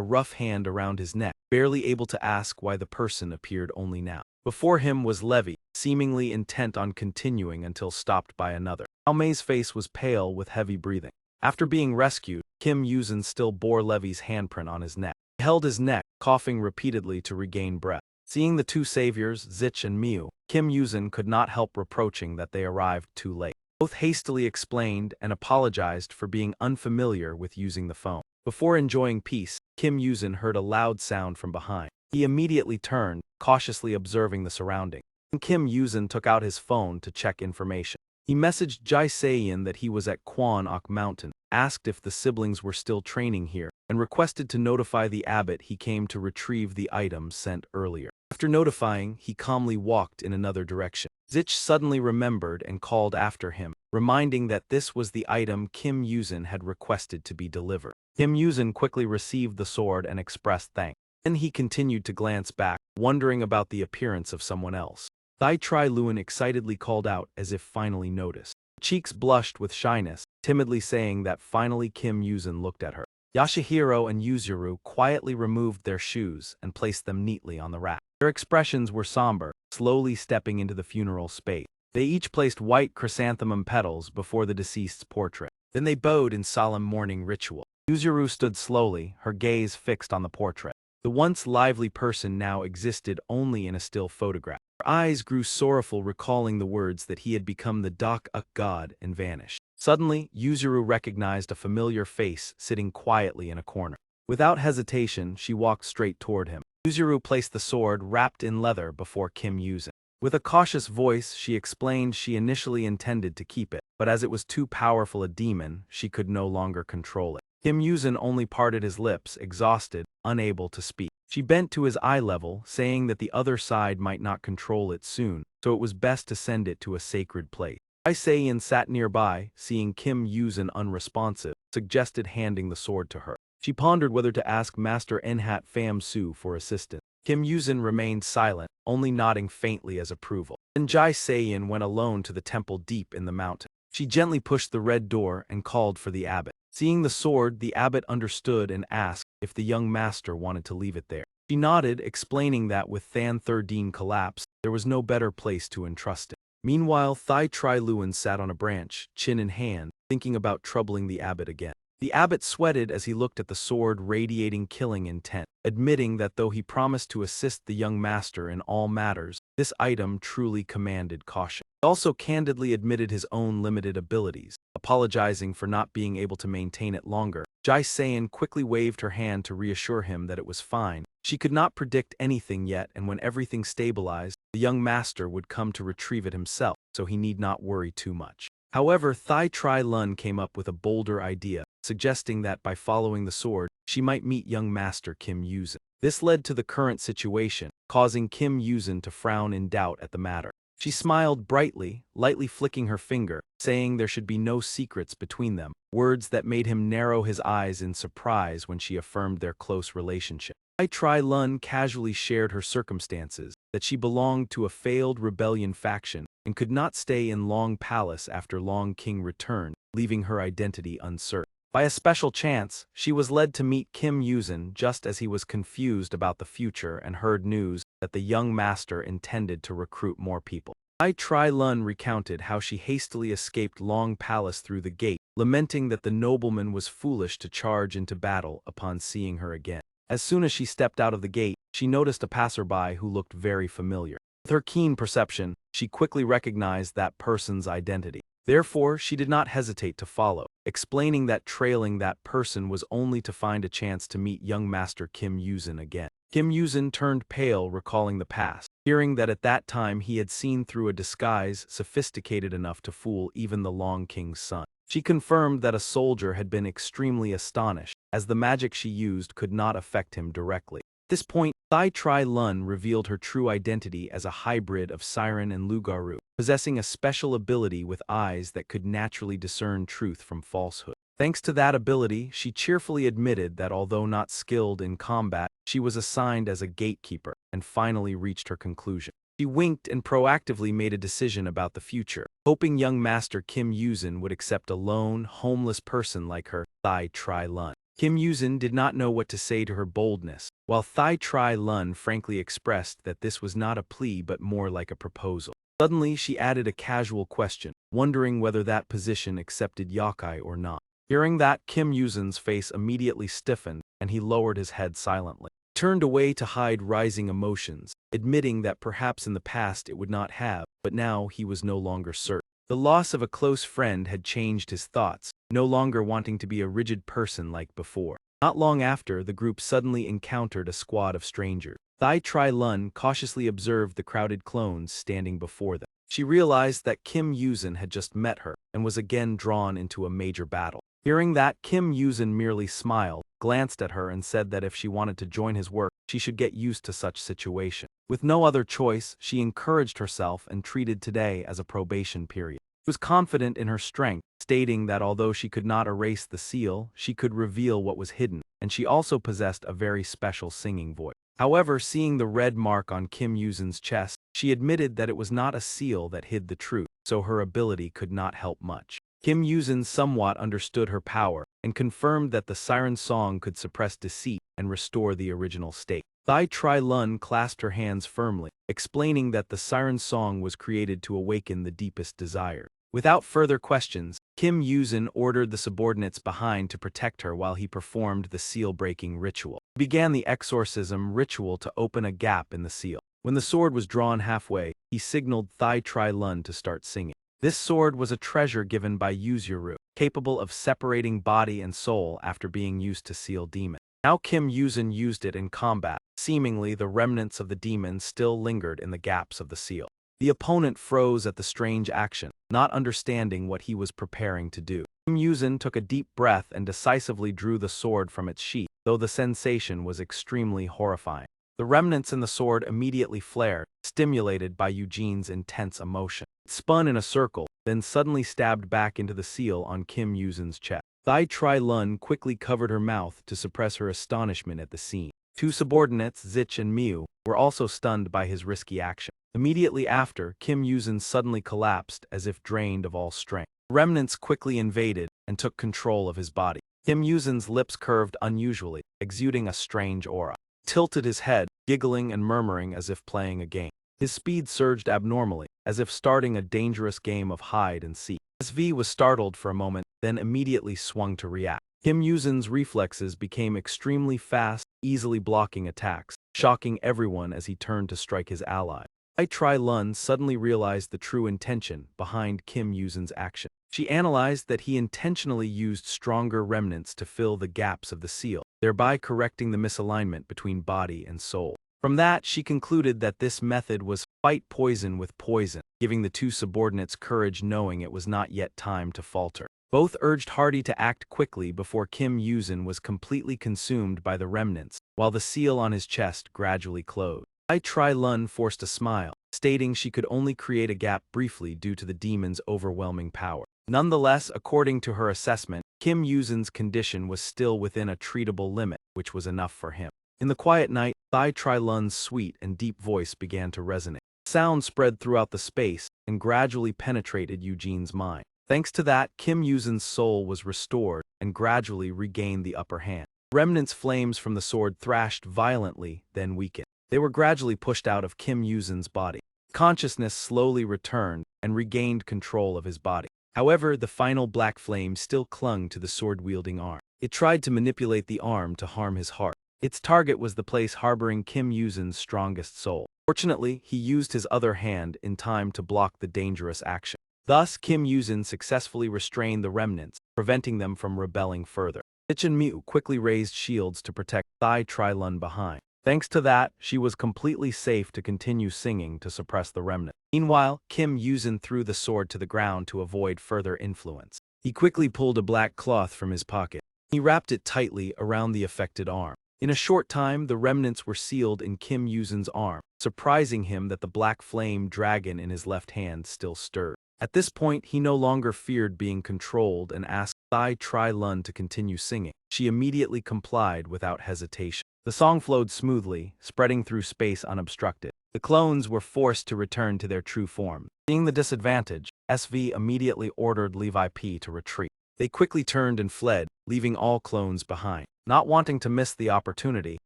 rough hand around his neck, barely able to ask why the person appeared only now. Before him was Levi, seemingly intent on continuing until stopped by another. Almei's face was pale with heavy breathing. After being rescued, Kim Yuzhen still bore Levi's handprint on his neck. He held his neck, coughing repeatedly to regain breath. Seeing the 2 saviors, Zich and Miu, Kim Yuzhen could not help reproaching that they arrived too late. Both hastily explained and apologized for being unfamiliar with using the phone. Before enjoying peace, Kim Yuzhen heard a loud sound from behind. He immediately turned, cautiously observing the surroundings. Kim Yuzhen took out his phone to check information. He messaged Jai Seiyan that he was at Quan Ok Mountain, asked if the siblings were still training here, and requested to notify the abbot he came to retrieve the item sent earlier. After notifying, he calmly walked in another direction. Zich suddenly remembered and called after him, reminding that this was the item Kim Yuzin had requested to be delivered. Kim Yuzin quickly received the sword and expressed thanks. Then he continued to glance back, wondering about the appearance of someone else. Thai Tri Luan excitedly called out as if finally noticed. Her cheeks blushed with shyness, timidly saying that finally Kim Yuzin looked at her. Yashihiro and Yuzuru quietly removed their shoes and placed them neatly on the rack. Their expressions were somber, slowly stepping into the funeral space. They each placed white chrysanthemum petals before the deceased's portrait. Then they bowed in solemn mourning ritual. Yuzuru stood slowly, her gaze fixed on the portrait. The once lively person now existed only in a still photograph. Her eyes grew sorrowful, recalling the words that he had become the Dak-uk god and vanished. Suddenly, Yuzuru recognized a familiar face sitting quietly in a corner. Without hesitation, she walked straight toward him. Yuzuru placed the sword wrapped in leather before Kim Yuzin. With a cautious voice, she explained she initially intended to keep it, but as it was too powerful a demon, she could no longer control it. Kim Yuzin only parted his lips, exhausted, unable to speak. She bent to his eye level, saying that the other side might not control it soon, so it was best to send it to a sacred place. Jai Seiyan sat nearby, seeing Kim Yuzin unresponsive, suggested handing the sword to her. She pondered whether to ask Master Enhat Pham Su for assistance. Kim Yuzin remained silent, only nodding faintly as approval. Then Jai Seiyan went alone to the temple deep in the mountain. She gently pushed the red door and called for the abbot. Seeing the sword, the abbot understood and asked if the young master wanted to leave it there. She nodded, explaining that with Than Therdine collapse, there was no better place to entrust it. Meanwhile, Thai Tri Luan sat on a branch, chin in hand, thinking about troubling the abbot again. The abbot sweated as he looked at the sword radiating killing intent, admitting that though he promised to assist the young master in all matters, this item truly commanded caution. He also candidly admitted his own limited abilities, apologizing for not being able to maintain it longer. Jai Seiyan quickly waved her hand to reassure him that it was fine. She could not predict anything yet, and when everything stabilized, the young master would come to retrieve it himself, so he need not worry too much. However, Thai Tri Lun came up with a bolder idea, suggesting that by following the sword, she might meet young master Kim Yuzin. This led to the current situation, causing Kim Yuzin to frown in doubt at the matter. She smiled brightly, lightly flicking her finger, saying there should be no secrets between them, words that made him narrow his eyes in surprise when she affirmed their close relationship. Thai Tri Lun casually shared her circumstances, that she belonged to a failed rebellion faction and could not stay in Long Palace after Long King returned, leaving her identity uncertain. By a special chance, she was led to meet Kim Yuzin just as he was confused about the future and heard news that the young master intended to recruit more people. Thai Tri Lun recounted how she hastily escaped Long Palace through the gate, lamenting that the nobleman was foolish to charge into battle upon seeing her again. As soon as she stepped out of the gate, she noticed a passerby who looked very familiar. With her keen perception, she quickly recognized that person's identity. Therefore, she did not hesitate to follow, explaining that trailing that person was only to find a chance to meet young master Kim Yuzin again. Kim Yuzin turned pale, recalling the past, hearing that at that time he had seen through a disguise sophisticated enough to fool even the Long King's son. She confirmed that a soldier had been extremely astonished, as the magic she used could not affect him directly. At this point, Thai Tri Lun revealed her true identity as a hybrid of Siren and Lugaru, possessing a special ability with eyes that could naturally discern truth from falsehood. Thanks to that ability, she cheerfully admitted that although not skilled in combat, she was assigned as a gatekeeper, and finally reached her conclusion. She winked and proactively made a decision about the future, hoping young master Kim Yuzin would accept a lone, homeless person like her, Thai Tri Lun. Kim Yuzin did not know what to say to her boldness, while Thai Tri Lun frankly expressed that this was not a plea but more like a proposal. Suddenly, she added a casual question, wondering whether that position accepted yokai or not. Hearing that, Kim Yuzin's face immediately stiffened, and he lowered his head silently. He turned away to hide rising emotions, admitting that perhaps in the past it would not have, but now he was no longer certain. The loss of a close friend had changed his thoughts, no longer wanting to be a rigid person like before. Not long after, the group suddenly encountered a squad of strangers. Thai Tri Lun cautiously observed the crowded clones standing before them. She realized that Kim Yuzin had just met her and was again drawn into a major battle. Hearing that, Kim Yuzin merely smiled, glanced at her and said that if she wanted to join his work, she should get used to such situation. With no other choice, she encouraged herself and treated today as a probation period. She was confident in her strength, stating that although she could not erase the seal, she could reveal what was hidden, and she also possessed a very special singing voice. However, seeing the red mark on Kim Yuzin's chest, she admitted that it was not a seal that hid the truth, so her ability could not help much. Kim Yuzin somewhat understood her power, and confirmed that the siren song could suppress deceit and restore the original state. Thai Tri Lun clasped her hands firmly, explaining that the siren song was created to awaken the deepest desire. Without further questions, Kim Yuzin ordered the subordinates behind to protect her while he performed the seal-breaking ritual. He began the exorcism ritual to open a gap in the seal. When the sword was drawn halfway, he signaled Thai Tri Lun to start singing. This sword was a treasure given by Yuzuru, capable of separating body and soul after being used to seal demons. Now Kim Yuzin used it in combat. Seemingly, the remnants of the demons still lingered in the gaps of the seal. The opponent froze at the strange action, not understanding what he was preparing to do. Kim Yuzin took a deep breath and decisively drew the sword from its sheath, though the sensation was extremely horrifying. The remnants in the sword immediately flared, stimulated by Eugene's intense emotion. It spun in a circle, then suddenly stabbed back into the seal on Kim Yuzin's chest. Thai Tri Lun quickly covered her mouth to suppress her astonishment at the scene. Two subordinates, Zich and Miu, were also stunned by his risky action. Immediately after, Kim Yuzin suddenly collapsed as if drained of all strength. Remnants quickly invaded and took control of his body. Kim Yuzin's lips curved unusually, exuding a strange aura. He tilted his head, giggling and murmuring as if playing a game. His speed surged abnormally, as if starting a dangerous game of hide and seek. SV was startled for a moment, then immediately swung to react. Kim Yuzin's reflexes became extremely fast, easily blocking attacks, shocking everyone as he turned to strike his ally. Thai Tri Lun suddenly realized the true intention behind Kim Yuzin's action. She analyzed that he intentionally used stronger remnants to fill the gaps of the seal, thereby correcting the misalignment between body and soul. From that, she concluded that this method was fight poison with poison, giving the two subordinates courage knowing it was not yet time to falter. Both urged Hardy to act quickly before Kim Yuzin was completely consumed by the remnants, while the seal on his chest gradually closed. Thai Tri Lun forced a smile, stating she could only create a gap briefly due to the demon's overwhelming power. Nonetheless, according to her assessment, Kim Yuzin's condition was still within a treatable limit, which was enough for him. In the quiet night, Thai Tri Lun's sweet and deep voice began to resonate. Sound spread throughout the space and gradually penetrated Eugene's mind. Thanks to that, Kim Yuzin's soul was restored and gradually regained the upper hand. Remnants flames from the sword thrashed violently, then weakened. They were gradually pushed out of Kim Yuzin's body. Consciousness slowly returned and regained control of his body. However, the final black flame still clung to the sword-wielding arm. It tried to manipulate the arm to harm his heart. Its target was the place harboring Kim Yuzin's strongest soul. Fortunately, he used his other hand in time to block the dangerous action. Thus, Kim Yuzin successfully restrained the remnants, preventing them from rebelling further. Ich and Miu quickly raised shields to protect Thai Tri Lun behind. Thanks to that, she was completely safe to continue singing to suppress the remnant. Meanwhile, Kim Yuzin threw the sword to the ground to avoid further influence. He quickly pulled a black cloth from his pocket. He wrapped it tightly around the affected arm. In a short time, the remnants were sealed in Kim Yuzin's arm, surprising him that the black flame dragon in his left hand still stirred. At this point, he no longer feared being controlled and asked Thai Tri Lun to continue singing. She immediately complied without hesitation. The song flowed smoothly, spreading through space unobstructed. The clones were forced to return to their true form. Seeing the disadvantage, SV immediately ordered Levi P to retreat. They quickly turned and fled, leaving all clones behind. Not wanting to miss the opportunity,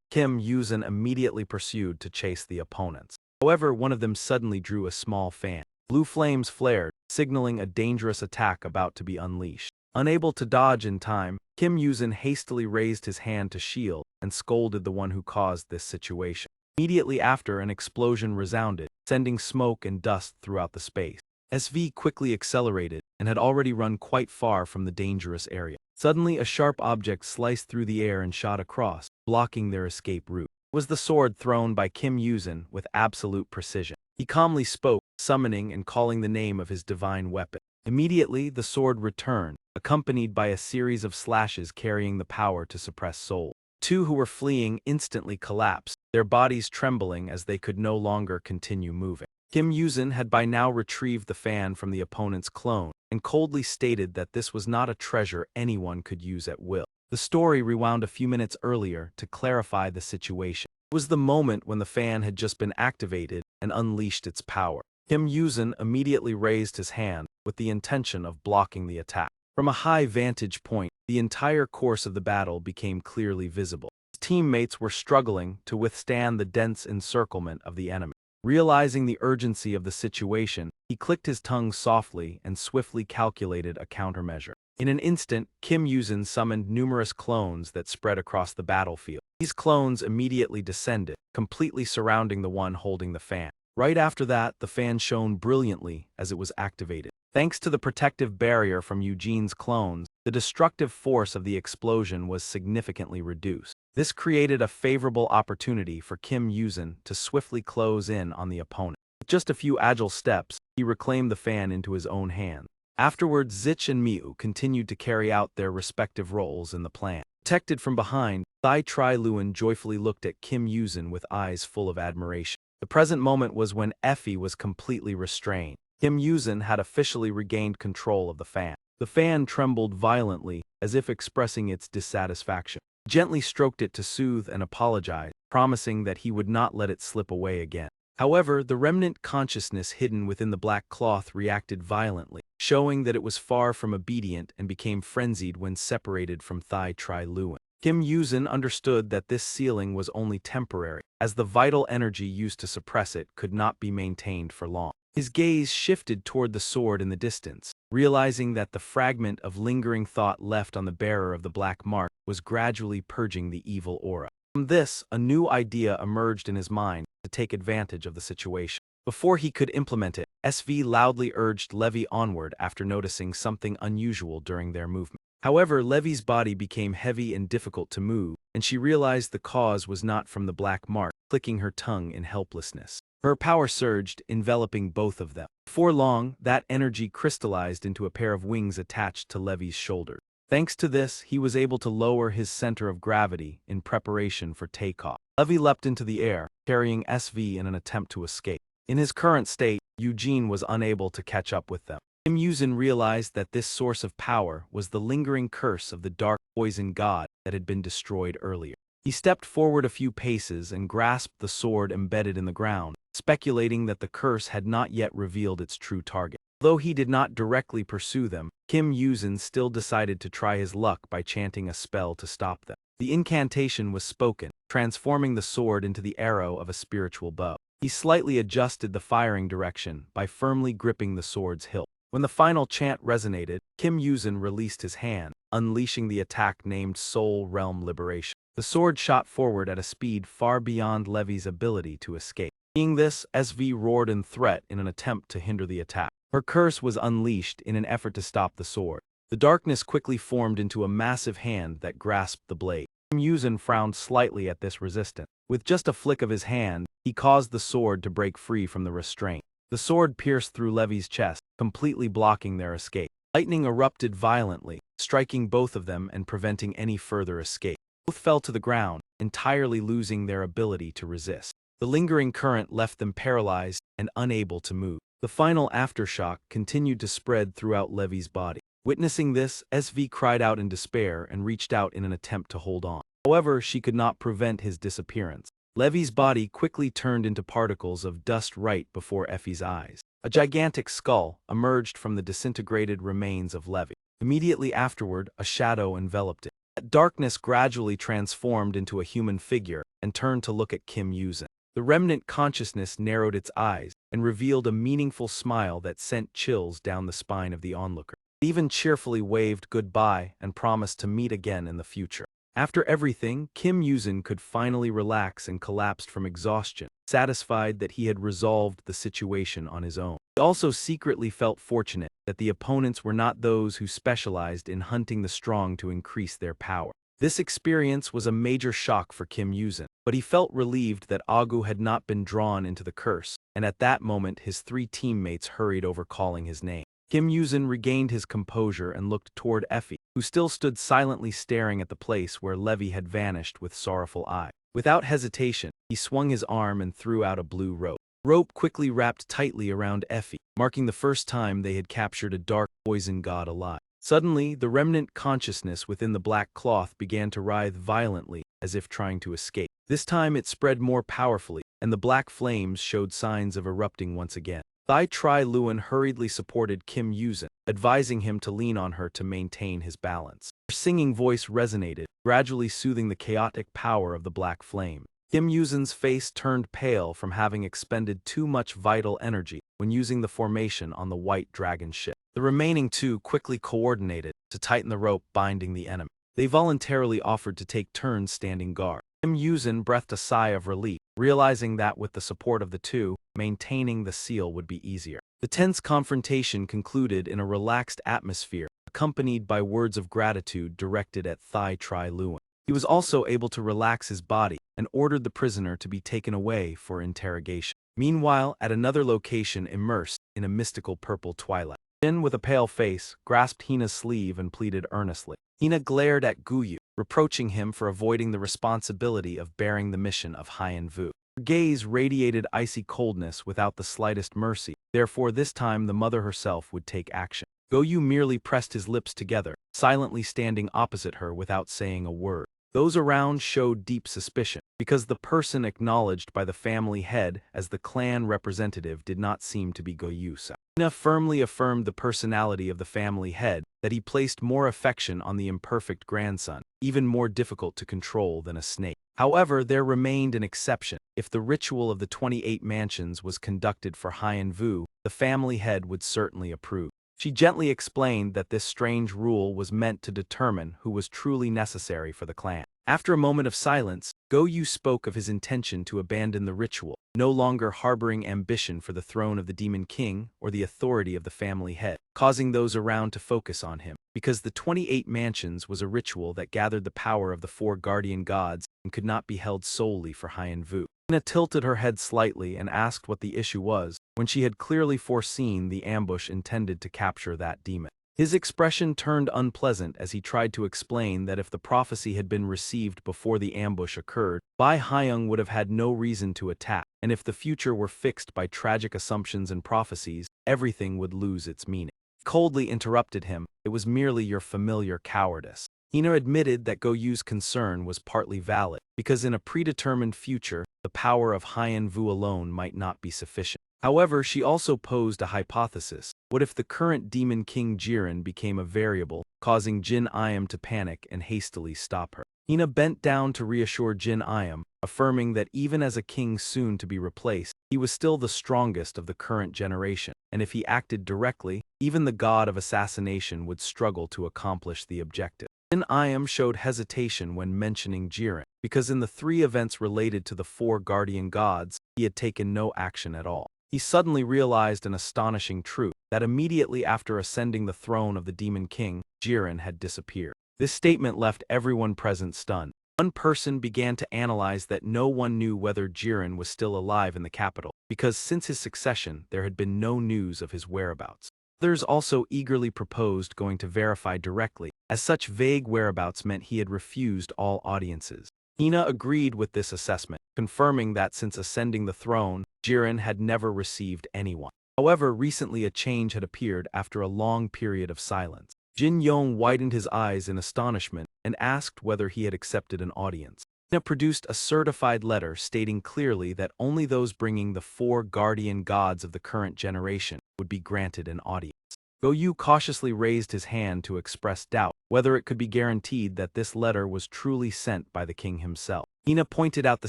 Kim Yuzin immediately pursued to chase the opponents. However, one of them suddenly drew a small fan. Blue flames flared, signaling a dangerous attack about to be unleashed. Unable to dodge in time, Kim Yuzin hastily raised his hand to shield and scolded the one who caused this situation. Immediately after, an explosion resounded, sending smoke and dust throughout the space. SV quickly accelerated and had already run quite far from the dangerous area. Suddenly, a sharp object sliced through the air and shot across, blocking their escape route. It was the sword thrown by Kim Yuzin with absolute precision. He calmly spoke, summoning and calling the name of his divine weapon. Immediately, the sword returned, accompanied by a series of slashes carrying the power to suppress souls. Two who were fleeing instantly collapsed, their bodies trembling as they could no longer continue moving. Kim Yuzin had by now retrieved the fan from the opponent's clone, and coldly stated that this was not a treasure anyone could use at will. The story rewound a few minutes earlier to clarify the situation. It was the moment when the fan had just been activated and unleashed its power. Kim Yuzin immediately raised his hand, with the intention of blocking the attack. From a high vantage point, the entire course of the battle became clearly visible. His teammates were struggling to withstand the dense encirclement of the enemy. Realizing the urgency of the situation, he clicked his tongue softly and swiftly calculated a countermeasure. In an instant, Kim Yuzin summoned numerous clones that spread across the battlefield. These clones immediately descended, completely surrounding the one holding the fan. Right after that, the fan shone brilliantly as it was activated. Thanks to the protective barrier from Eugene's clones, the destructive force of the explosion was significantly reduced. This created a favorable opportunity for Kim Yuzin to swiftly close in on the opponent. With just a few agile steps, he reclaimed the fan into his own hands. Afterwards, Zich and Miu continued to carry out their respective roles in the plan. Protected from behind, Thai Tri Luan joyfully looked at Kim Yuzin with eyes full of admiration. The present moment was when Effie was completely restrained. Kim Yuzin had officially regained control of the fan. The fan trembled violently, as if expressing its dissatisfaction. He gently stroked it to soothe and apologize, promising that he would not let it slip away again. However, the remnant consciousness hidden within the black cloth reacted violently, showing that it was far from obedient and became frenzied when separated from Thai Tri Luan. Kim Yuzin understood that this sealing was only temporary, as the vital energy used to suppress it could not be maintained for long. His gaze shifted toward the sword in the distance, realizing that the fragment of lingering thought left on the bearer of the black mark was gradually purging the evil aura. From this, a new idea emerged in his mind to take advantage of the situation. Before he could implement it, SV loudly urged Levi onward after noticing something unusual during their movement. However, Levi's body became heavy and difficult to move, and she realized the cause was not from the black mark, clicking her tongue in helplessness. Her power surged, enveloping both of them. Before long, that energy crystallized into a pair of wings attached to Levi's shoulders. Thanks to this, he was able to lower his center of gravity in preparation for takeoff. Levi leapt into the air, carrying SV in an attempt to escape. In his current state, Eugene was unable to catch up with them. Kim Yuzin realized that this source of power was the lingering curse of the dark poison god that had been destroyed earlier. He stepped forward a few paces and grasped the sword embedded in the ground, speculating that the curse had not yet revealed its true target. Though he did not directly pursue them, Kim Yuzin still decided to try his luck by chanting a spell to stop them. The incantation was spoken, transforming the sword into the arrow of a spiritual bow. He slightly adjusted the firing direction by firmly gripping the sword's hilt. When the final chant resonated, Kim Yuzin released his hand, unleashing the attack named Soul Realm Liberation. The sword shot forward at a speed far beyond Levi's ability to escape. Seeing this, SV roared in threat in an attempt to hinder the attack. Her curse was unleashed in an effort to stop the sword. The darkness quickly formed into a massive hand that grasped the blade. Kim Yuzin frowned slightly at this resistance. With just a flick of his hand, he caused the sword to break free from the restraint. The sword pierced through Levi's chest, completely blocking their escape. Lightning erupted violently, striking both of them and preventing any further escape. Both fell to the ground, entirely losing their ability to resist. The lingering current left them paralyzed and unable to move. The final aftershock continued to spread throughout Levi's body. Witnessing this, SV cried out in despair and reached out in an attempt to hold on. However, she could not prevent his disappearance. Levi's body quickly turned into particles of dust right before Effie's eyes. A gigantic skull emerged from the disintegrated remains of Levi. Immediately afterward, a shadow enveloped it. That darkness gradually transformed into a human figure and turned to look at Kim Yuzin. The remnant consciousness narrowed its eyes and revealed a meaningful smile that sent chills down the spine of the onlooker. It even cheerfully waved goodbye and promised to meet again in the future. After everything, Kim Yuzin could finally relax and collapsed from exhaustion, satisfied that he had resolved the situation on his own. He also secretly felt fortunate that the opponents were not those who specialized in hunting the strong to increase their power. This experience was a major shock for Kim Yuzin, but he felt relieved that Agu had not been drawn into the curse, and at that moment his 3 teammates hurried over calling his name. Kim Yuzin regained his composure and looked toward Effie, who still stood silently staring at the place where Levi had vanished with sorrowful eye. Without hesitation, he swung his arm and threw out a blue rope. Rope quickly wrapped tightly around Effie, marking the first time they had captured a dark poison god alive. Suddenly, the remnant consciousness within the black cloth began to writhe violently, as if trying to escape. This time it spread more powerfully, and the black flames showed signs of erupting once again. Thai Tri Luan hurriedly supported Kim Yuzin, advising him to lean on her to maintain his balance. Her singing voice resonated, gradually soothing the chaotic power of the black flame. Kim Yuzin's face turned pale from having expended too much vital energy when using the formation on the white dragon ship. The remaining 2 quickly coordinated to tighten the rope binding the enemy. They voluntarily offered to take turns standing guard. Kim Yuzin breathed a sigh of relief, realizing that with the support of the 2, maintaining the seal would be easier. The tense confrontation concluded in a relaxed atmosphere, accompanied by words of gratitude directed at Thai Tri Luan. He was also able to relax his body and ordered the prisoner to be taken away for interrogation. Meanwhile, at another location immersed in a mystical purple twilight, Jin, with a pale face, grasped Hina's sleeve and pleaded earnestly. Hina glared at Guyu, reproaching him for avoiding the responsibility of bearing the mission of Haiyan Vu. Her gaze radiated icy coldness without the slightest mercy, therefore this time the mother herself would take action. Goyu merely pressed his lips together, silently standing opposite her without saying a word. Those around showed deep suspicion, because the person acknowledged by the family head as the clan representative did not seem to be Goyu-san. Hina firmly affirmed the personality of the family head, that he placed more affection on the imperfect grandson, even more difficult to control than a snake. However, there remained an exception. If the ritual of the 28 mansions was conducted for Haiyan Vu, the family head would certainly approve. She gently explained that this strange rule was meant to determine who was truly necessary for the clan. After a moment of silence, Goyu spoke of his intention to abandon the ritual, no longer harboring ambition for the throne of the Demon King or the authority of the family head, causing those around to focus on him. Because the 28 mansions was a ritual that gathered the power of the 4 guardian gods and could not be held solely for Haiyan Vu. Hina tilted her head slightly and asked what the issue was, when she had clearly foreseen the ambush intended to capture that demon. His expression turned unpleasant as he tried to explain that if the prophecy had been received before the ambush occurred, Bai Haiyang would have had no reason to attack, and if the future were fixed by tragic assumptions and prophecies, everything would lose its meaning. He coldly interrupted him, "It was merely your familiar cowardice." Hina admitted that Goyu's concern was partly valid, because in a predetermined future, the power of Haiyan Vu alone might not be sufficient. However, she also posed a hypothesis. What if the current Demon King Jiren became a variable, causing Jin Ayam to panic and hastily stop her? Hina bent down to reassure Jin Ayam, affirming that even as a king soon to be replaced, he was still the strongest of the current generation, and if he acted directly, even the god of assassination would struggle to accomplish the objective. Jin Ayam showed hesitation when mentioning Jiren, because in the 3 events related to the 4 guardian gods, he had taken no action at all. He suddenly realized an astonishing truth, that immediately after ascending the throne of the Demon King, Jiren had disappeared. This statement left everyone present stunned. One person began to analyze that no one knew whether Jiren was still alive in the capital, because since his succession there had been no news of his whereabouts. Others also eagerly proposed going to verify directly, as such vague whereabouts meant he had refused all audiences. Hina agreed with this assessment, confirming that since ascending the throne, Jiren had never received anyone. However, recently a change had appeared after a long period of silence. Jin Yong widened his eyes in astonishment and asked whether he had accepted an audience. Hina produced a certified letter stating clearly that only those bringing the 4 guardian gods of the current generation would be granted an audience. Goyu cautiously raised his hand to express doubt whether it could be guaranteed that this letter was truly sent by the king himself. Hina pointed out the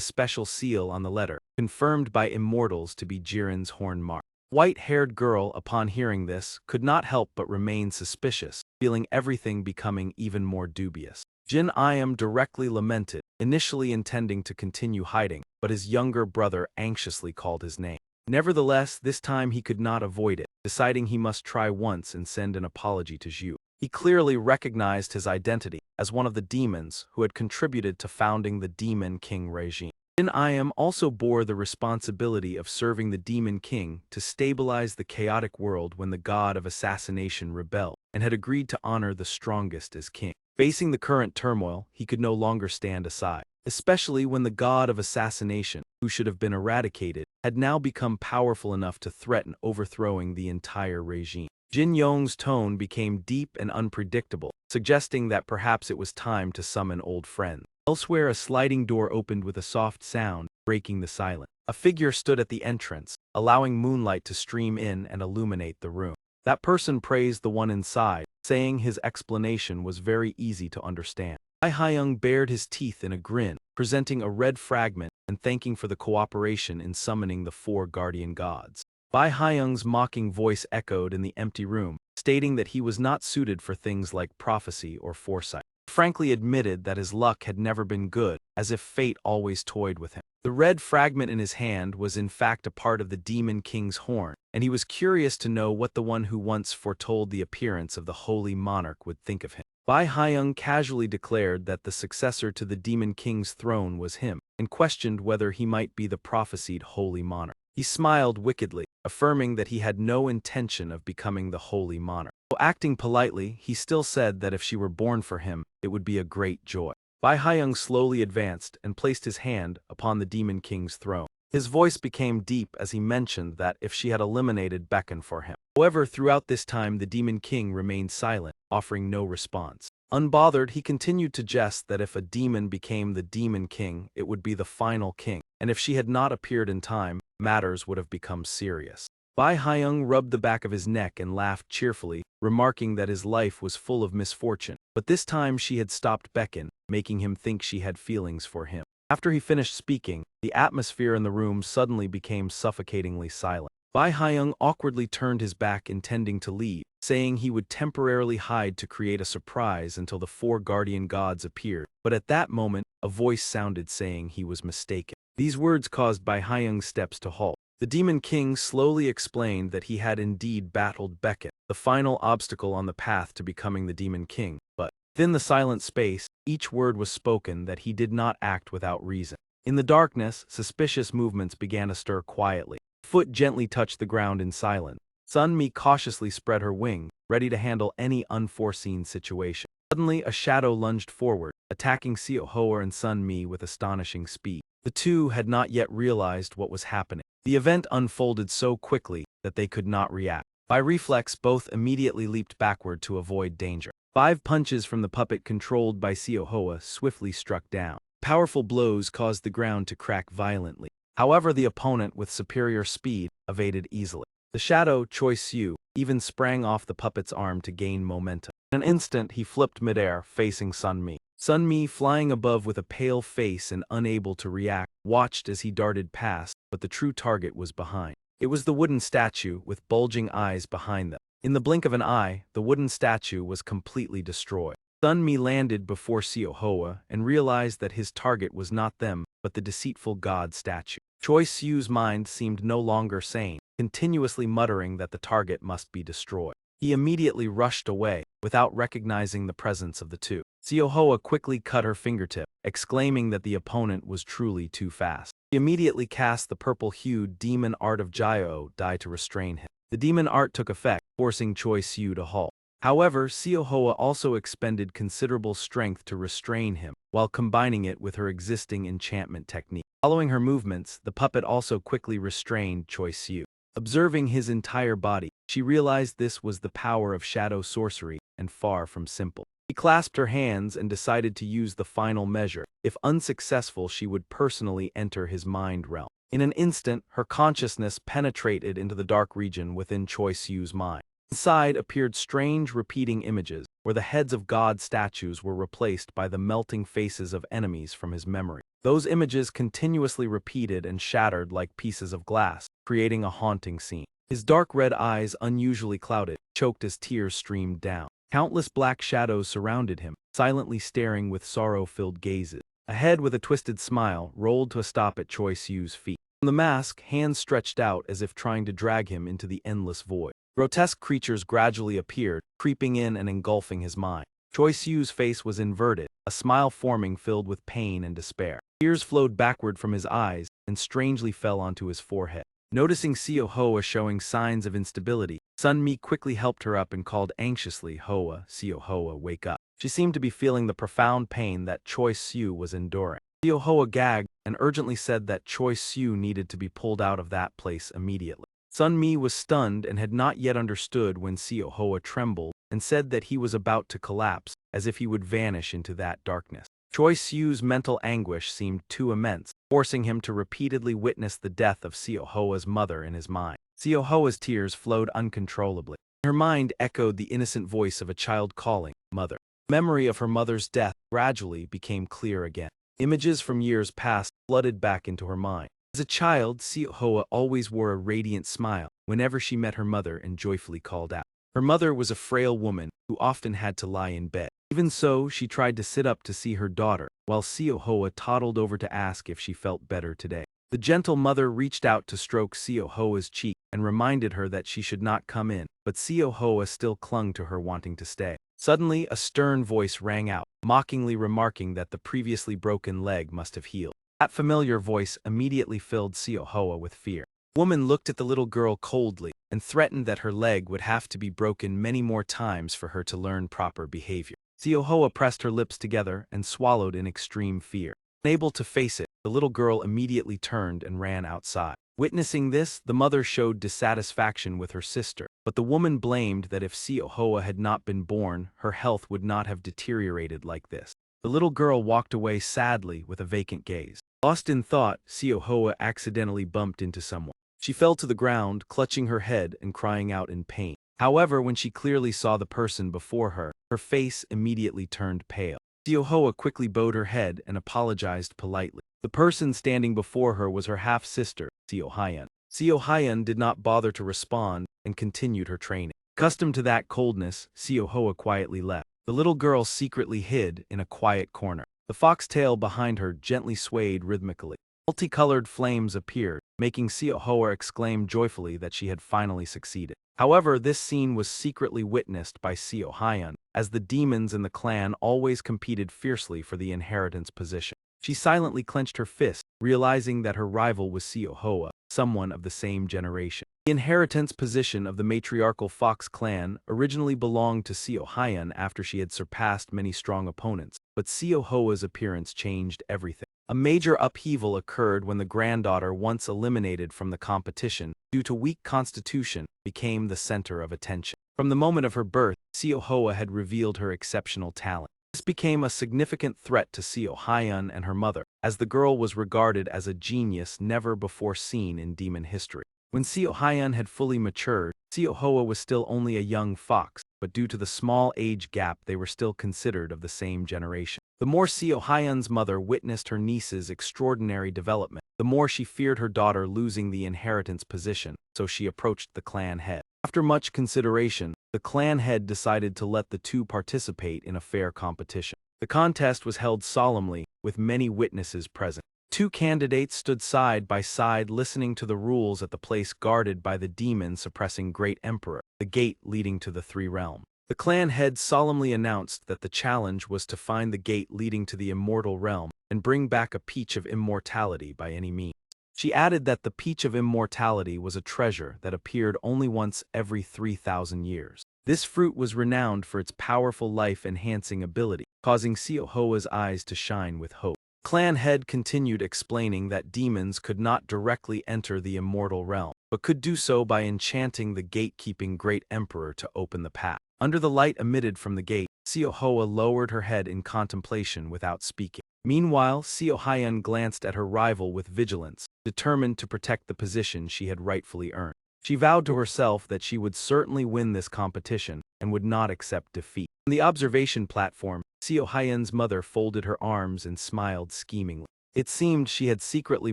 special seal on the letter, confirmed by immortals to be Jiren's horn mark. White-haired girl, upon hearing this, could not help but remain suspicious, feeling everything becoming even more dubious. Jin Ayam directly lamented, initially intending to continue hiding, but his younger brother anxiously called his name. Nevertheless, this time he could not avoid it, deciding he must try once and send an apology to Zhu. He clearly recognized his identity as one of the demons who had contributed to founding the Demon King regime. Jin Iam also bore the responsibility of serving the Demon King to stabilize the chaotic world when the god of assassination rebelled, and had agreed to honor the strongest as king. Facing the current turmoil, he could no longer stand aside, especially when the god of assassination, who should have been eradicated, had now become powerful enough to threaten overthrowing the entire regime. Jin Yong's tone became deep and unpredictable, suggesting that perhaps it was time to summon old friends. Elsewhere, a sliding door opened with a soft sound, breaking the silence. A figure stood at the entrance, allowing moonlight to stream in and illuminate the room. That person praised the one inside, saying his explanation was very easy to understand. Bai Haiyang bared his teeth in a grin, presenting a red fragment and thanking for the cooperation in summoning the 4 guardian gods. Bai Haiyang's mocking voice echoed in the empty room, stating that he was not suited for things like prophecy or foresight. Frankly admitted that his luck had never been good, as if fate always toyed with him. The red fragment in his hand was in fact a part of the Demon King's horn, and he was curious to know what the one who once foretold the appearance of the Holy Monarch would think of him. Bai Haiyang casually declared that the successor to the Demon King's throne was him, and questioned whether he might be the prophesied Holy Monarch. He smiled wickedly, affirming that he had no intention of becoming the Holy Monarch. Though acting politely, he still said that if she were born for him, it would be a great joy. Bai Haiyang slowly advanced and placed his hand upon the Demon King's throne. His voice became deep as he mentioned that if she had eliminated Beckon for him. However, throughout this time the Demon King remained silent, offering no response. Unbothered, he continued to jest that if a demon became the Demon King, it would be the final king, and if she had not appeared in time, matters would have become serious. Bai Haiyang rubbed the back of his neck and laughed cheerfully, remarking that his life was full of misfortune, but this time she had stopped Beckon, making him think she had feelings for him. After he finished speaking, the atmosphere in the room suddenly became suffocatingly silent. Bai Haiyang awkwardly turned his back intending to leave, saying he would temporarily hide to create a surprise until the 4 guardian gods appeared, but at that moment, a voice sounded saying he was mistaken. These words caused Bai Haiyang's steps to halt. The Demon King slowly explained that he had indeed battled Beckon, the final obstacle on the path to becoming the Demon King, but within the silent space, each word was spoken that he did not act without reason. In the darkness, suspicious movements began to stir quietly. A foot gently touched the ground in silence. Sun Mi cautiously spread her wing, ready to handle any unforeseen situation. Suddenly, a shadow lunged forward, attacking Xiao Hoa and Sun Mi with astonishing speed. The two had not yet realized what was happening. The event unfolded so quickly that they could not react. By reflex, both immediately leaped backward to avoid danger. 5 punches from the puppet controlled by Xiao Hoa swiftly struck down. Powerful blows caused the ground to crack violently. However, the opponent, with superior speed, evaded easily. The shadow, Choi Siu, even sprang off the puppet's arm to gain momentum. In an instant, he flipped midair, facing Sun Mi. Sun Mi, flying above with a pale face and unable to react, watched as he darted past, but the true target was behind. It was the wooden statue, with bulging eyes behind them. In the blink of an eye, the wooden statue was completely destroyed. Sun Mi landed before Xiao Hoa and realized that his target was not them, but the deceitful god statue. Choi Siu's mind seemed no longer sane, continuously muttering that the target must be destroyed. He immediately rushed away, without recognizing the presence of the two. Xiao Hoa quickly cut her fingertip, exclaiming that the opponent was truly too fast. She immediately cast the purple-hued demon art of Jiao Dai to restrain him. The demon art took effect, forcing Choi Siu to halt. However, Xiao Hoa also expended considerable strength to restrain him, while combining it with her existing enchantment technique. Following her movements, the puppet also quickly restrained Choi Siu. Observing his entire body, she realized this was the power of shadow sorcery, and far from simple. She clasped her hands and decided to use the final measure. If unsuccessful, she would personally enter his mind realm. In an instant, her consciousness penetrated into the dark region within Choi Siu's mind. Inside appeared strange repeating images, where the heads of god statues were replaced by the melting faces of enemies from his memory. Those images continuously repeated and shattered like pieces of glass, creating a haunting scene. His dark red eyes, unusually clouded, choked as tears streamed down. Countless black shadows surrounded him, silently staring with sorrow-filled gazes. A head with a twisted smile rolled to a stop at Choi Siu's feet. From the mask, hands stretched out as if trying to drag him into the endless void. Grotesque creatures gradually appeared, creeping in and engulfing his mind. Choi Siu's face was inverted, a smile forming filled with pain and despair. Tears flowed backward from his eyes and strangely fell onto his forehead. Noticing Seo Hoa showing signs of instability, Sun Mi quickly helped her up and called anxiously, "Hoa, Seo Hoa, wake up." She seemed to be feeling the profound pain that Choi Siu was enduring. Seo Hoa gagged and urgently said that Choi Siu needed to be pulled out of that place immediately. Sun Mi was stunned and had not yet understood when Seo Hoa trembled and said that he was about to collapse, as if he would vanish into that darkness. Choi Siu's mental anguish seemed too immense, forcing him to repeatedly witness the death of Seo Hoa's mother in his mind. Seo Hoa's tears flowed uncontrollably. Her mind echoed the innocent voice of a child calling, "Mother." Memory of her mother's death gradually became clear again. Images from years past flooded back into her mind. As a child, Seo Hoa always wore a radiant smile whenever she met her mother and joyfully called out. Her mother was a frail woman who often had to lie in bed. Even so, she tried to sit up to see her daughter, while Seo Hoa toddled over to ask if she felt better today. The gentle mother reached out to stroke Seo Hoa's cheek and reminded her that she should not come in, but Seo Hoa still clung to her, wanting to stay. Suddenly, a stern voice rang out, mockingly remarking that the previously broken leg must have healed. That familiar voice immediately filled Seo Hoa with fear. The woman looked at the little girl coldly and threatened that her leg would have to be broken many more times for her to learn proper behavior. Seo Hoa pressed her lips together and swallowed in extreme fear. Unable to face it, the little girl immediately turned and ran outside. Witnessing this, the mother showed dissatisfaction with her sister, but the woman blamed that if Seo Hoa had not been born, her health would not have deteriorated like this. The little girl walked away sadly with a vacant gaze. Lost in thought, Seo Hoa accidentally bumped into someone. She fell to the ground, clutching her head and crying out in pain. However, when she clearly saw the person before her, her face immediately turned pale. Seo Hoa quickly bowed her head and apologized politely. The person standing before her was her half-sister, Seo Hyeon. Seo Hyeon did not bother to respond and continued her training. Accustomed to that coldness, Seo Hoa quietly left. The little girl secretly hid in a quiet corner. The foxtail behind her gently swayed rhythmically. Multicolored flames appeared, making Seo Hoa exclaim joyfully that she had finally succeeded. However, this scene was secretly witnessed by Seo Hyeon, as the demons in the clan always competed fiercely for the inheritance position. She silently clenched her fist, realizing that her rival was Seo Hoa, someone of the same generation. The inheritance position of the matriarchal Fox clan originally belonged to Seo Hyeon after she had surpassed many strong opponents, but Seo Hoa's appearance changed everything. A major upheaval occurred when the granddaughter, once eliminated from the competition due to weak constitution, became the center of attention. From the moment of her birth, Seo Hoa had revealed her exceptional talent. This became a significant threat to Seo Hyeon and her mother, as the girl was regarded as a genius never before seen in demon history. When Seo Hyeon had fully matured, Seo Hoa was still only a young fox, but due to the small age gap they were still considered of the same generation. The more Seo Hyeon's mother witnessed her niece's extraordinary development, the more she feared her daughter losing the inheritance position, so she approached the clan head. After much consideration, the clan head decided to let the two participate in a fair competition. The contest was held solemnly, with many witnesses present. Two candidates stood side by side listening to the rules at the place guarded by the demon suppressing Great Emperor, the gate leading to the Three Realms. The clan head solemnly announced that the challenge was to find the gate leading to the immortal realm and bring back a peach of immortality by any means. She added that the peach of immortality was a treasure that appeared only once every 3,000 years. This fruit was renowned for its powerful life-enhancing ability, causing Seo Hoa's eyes to shine with hope. Clan head continued explaining that demons could not directly enter the immortal realm, but could do so by enchanting the gatekeeping Great Emperor to open the path. Under the light emitted from the gate, Seo Hoa lowered her head in contemplation without speaking. Meanwhile, Seo Hyeon glanced at her rival with vigilance, determined to protect the position she had rightfully earned. She vowed to herself that she would certainly win this competition and would not accept defeat. On the observation platform, Seo Hyeon's mother folded her arms and smiled schemingly. It seemed she had secretly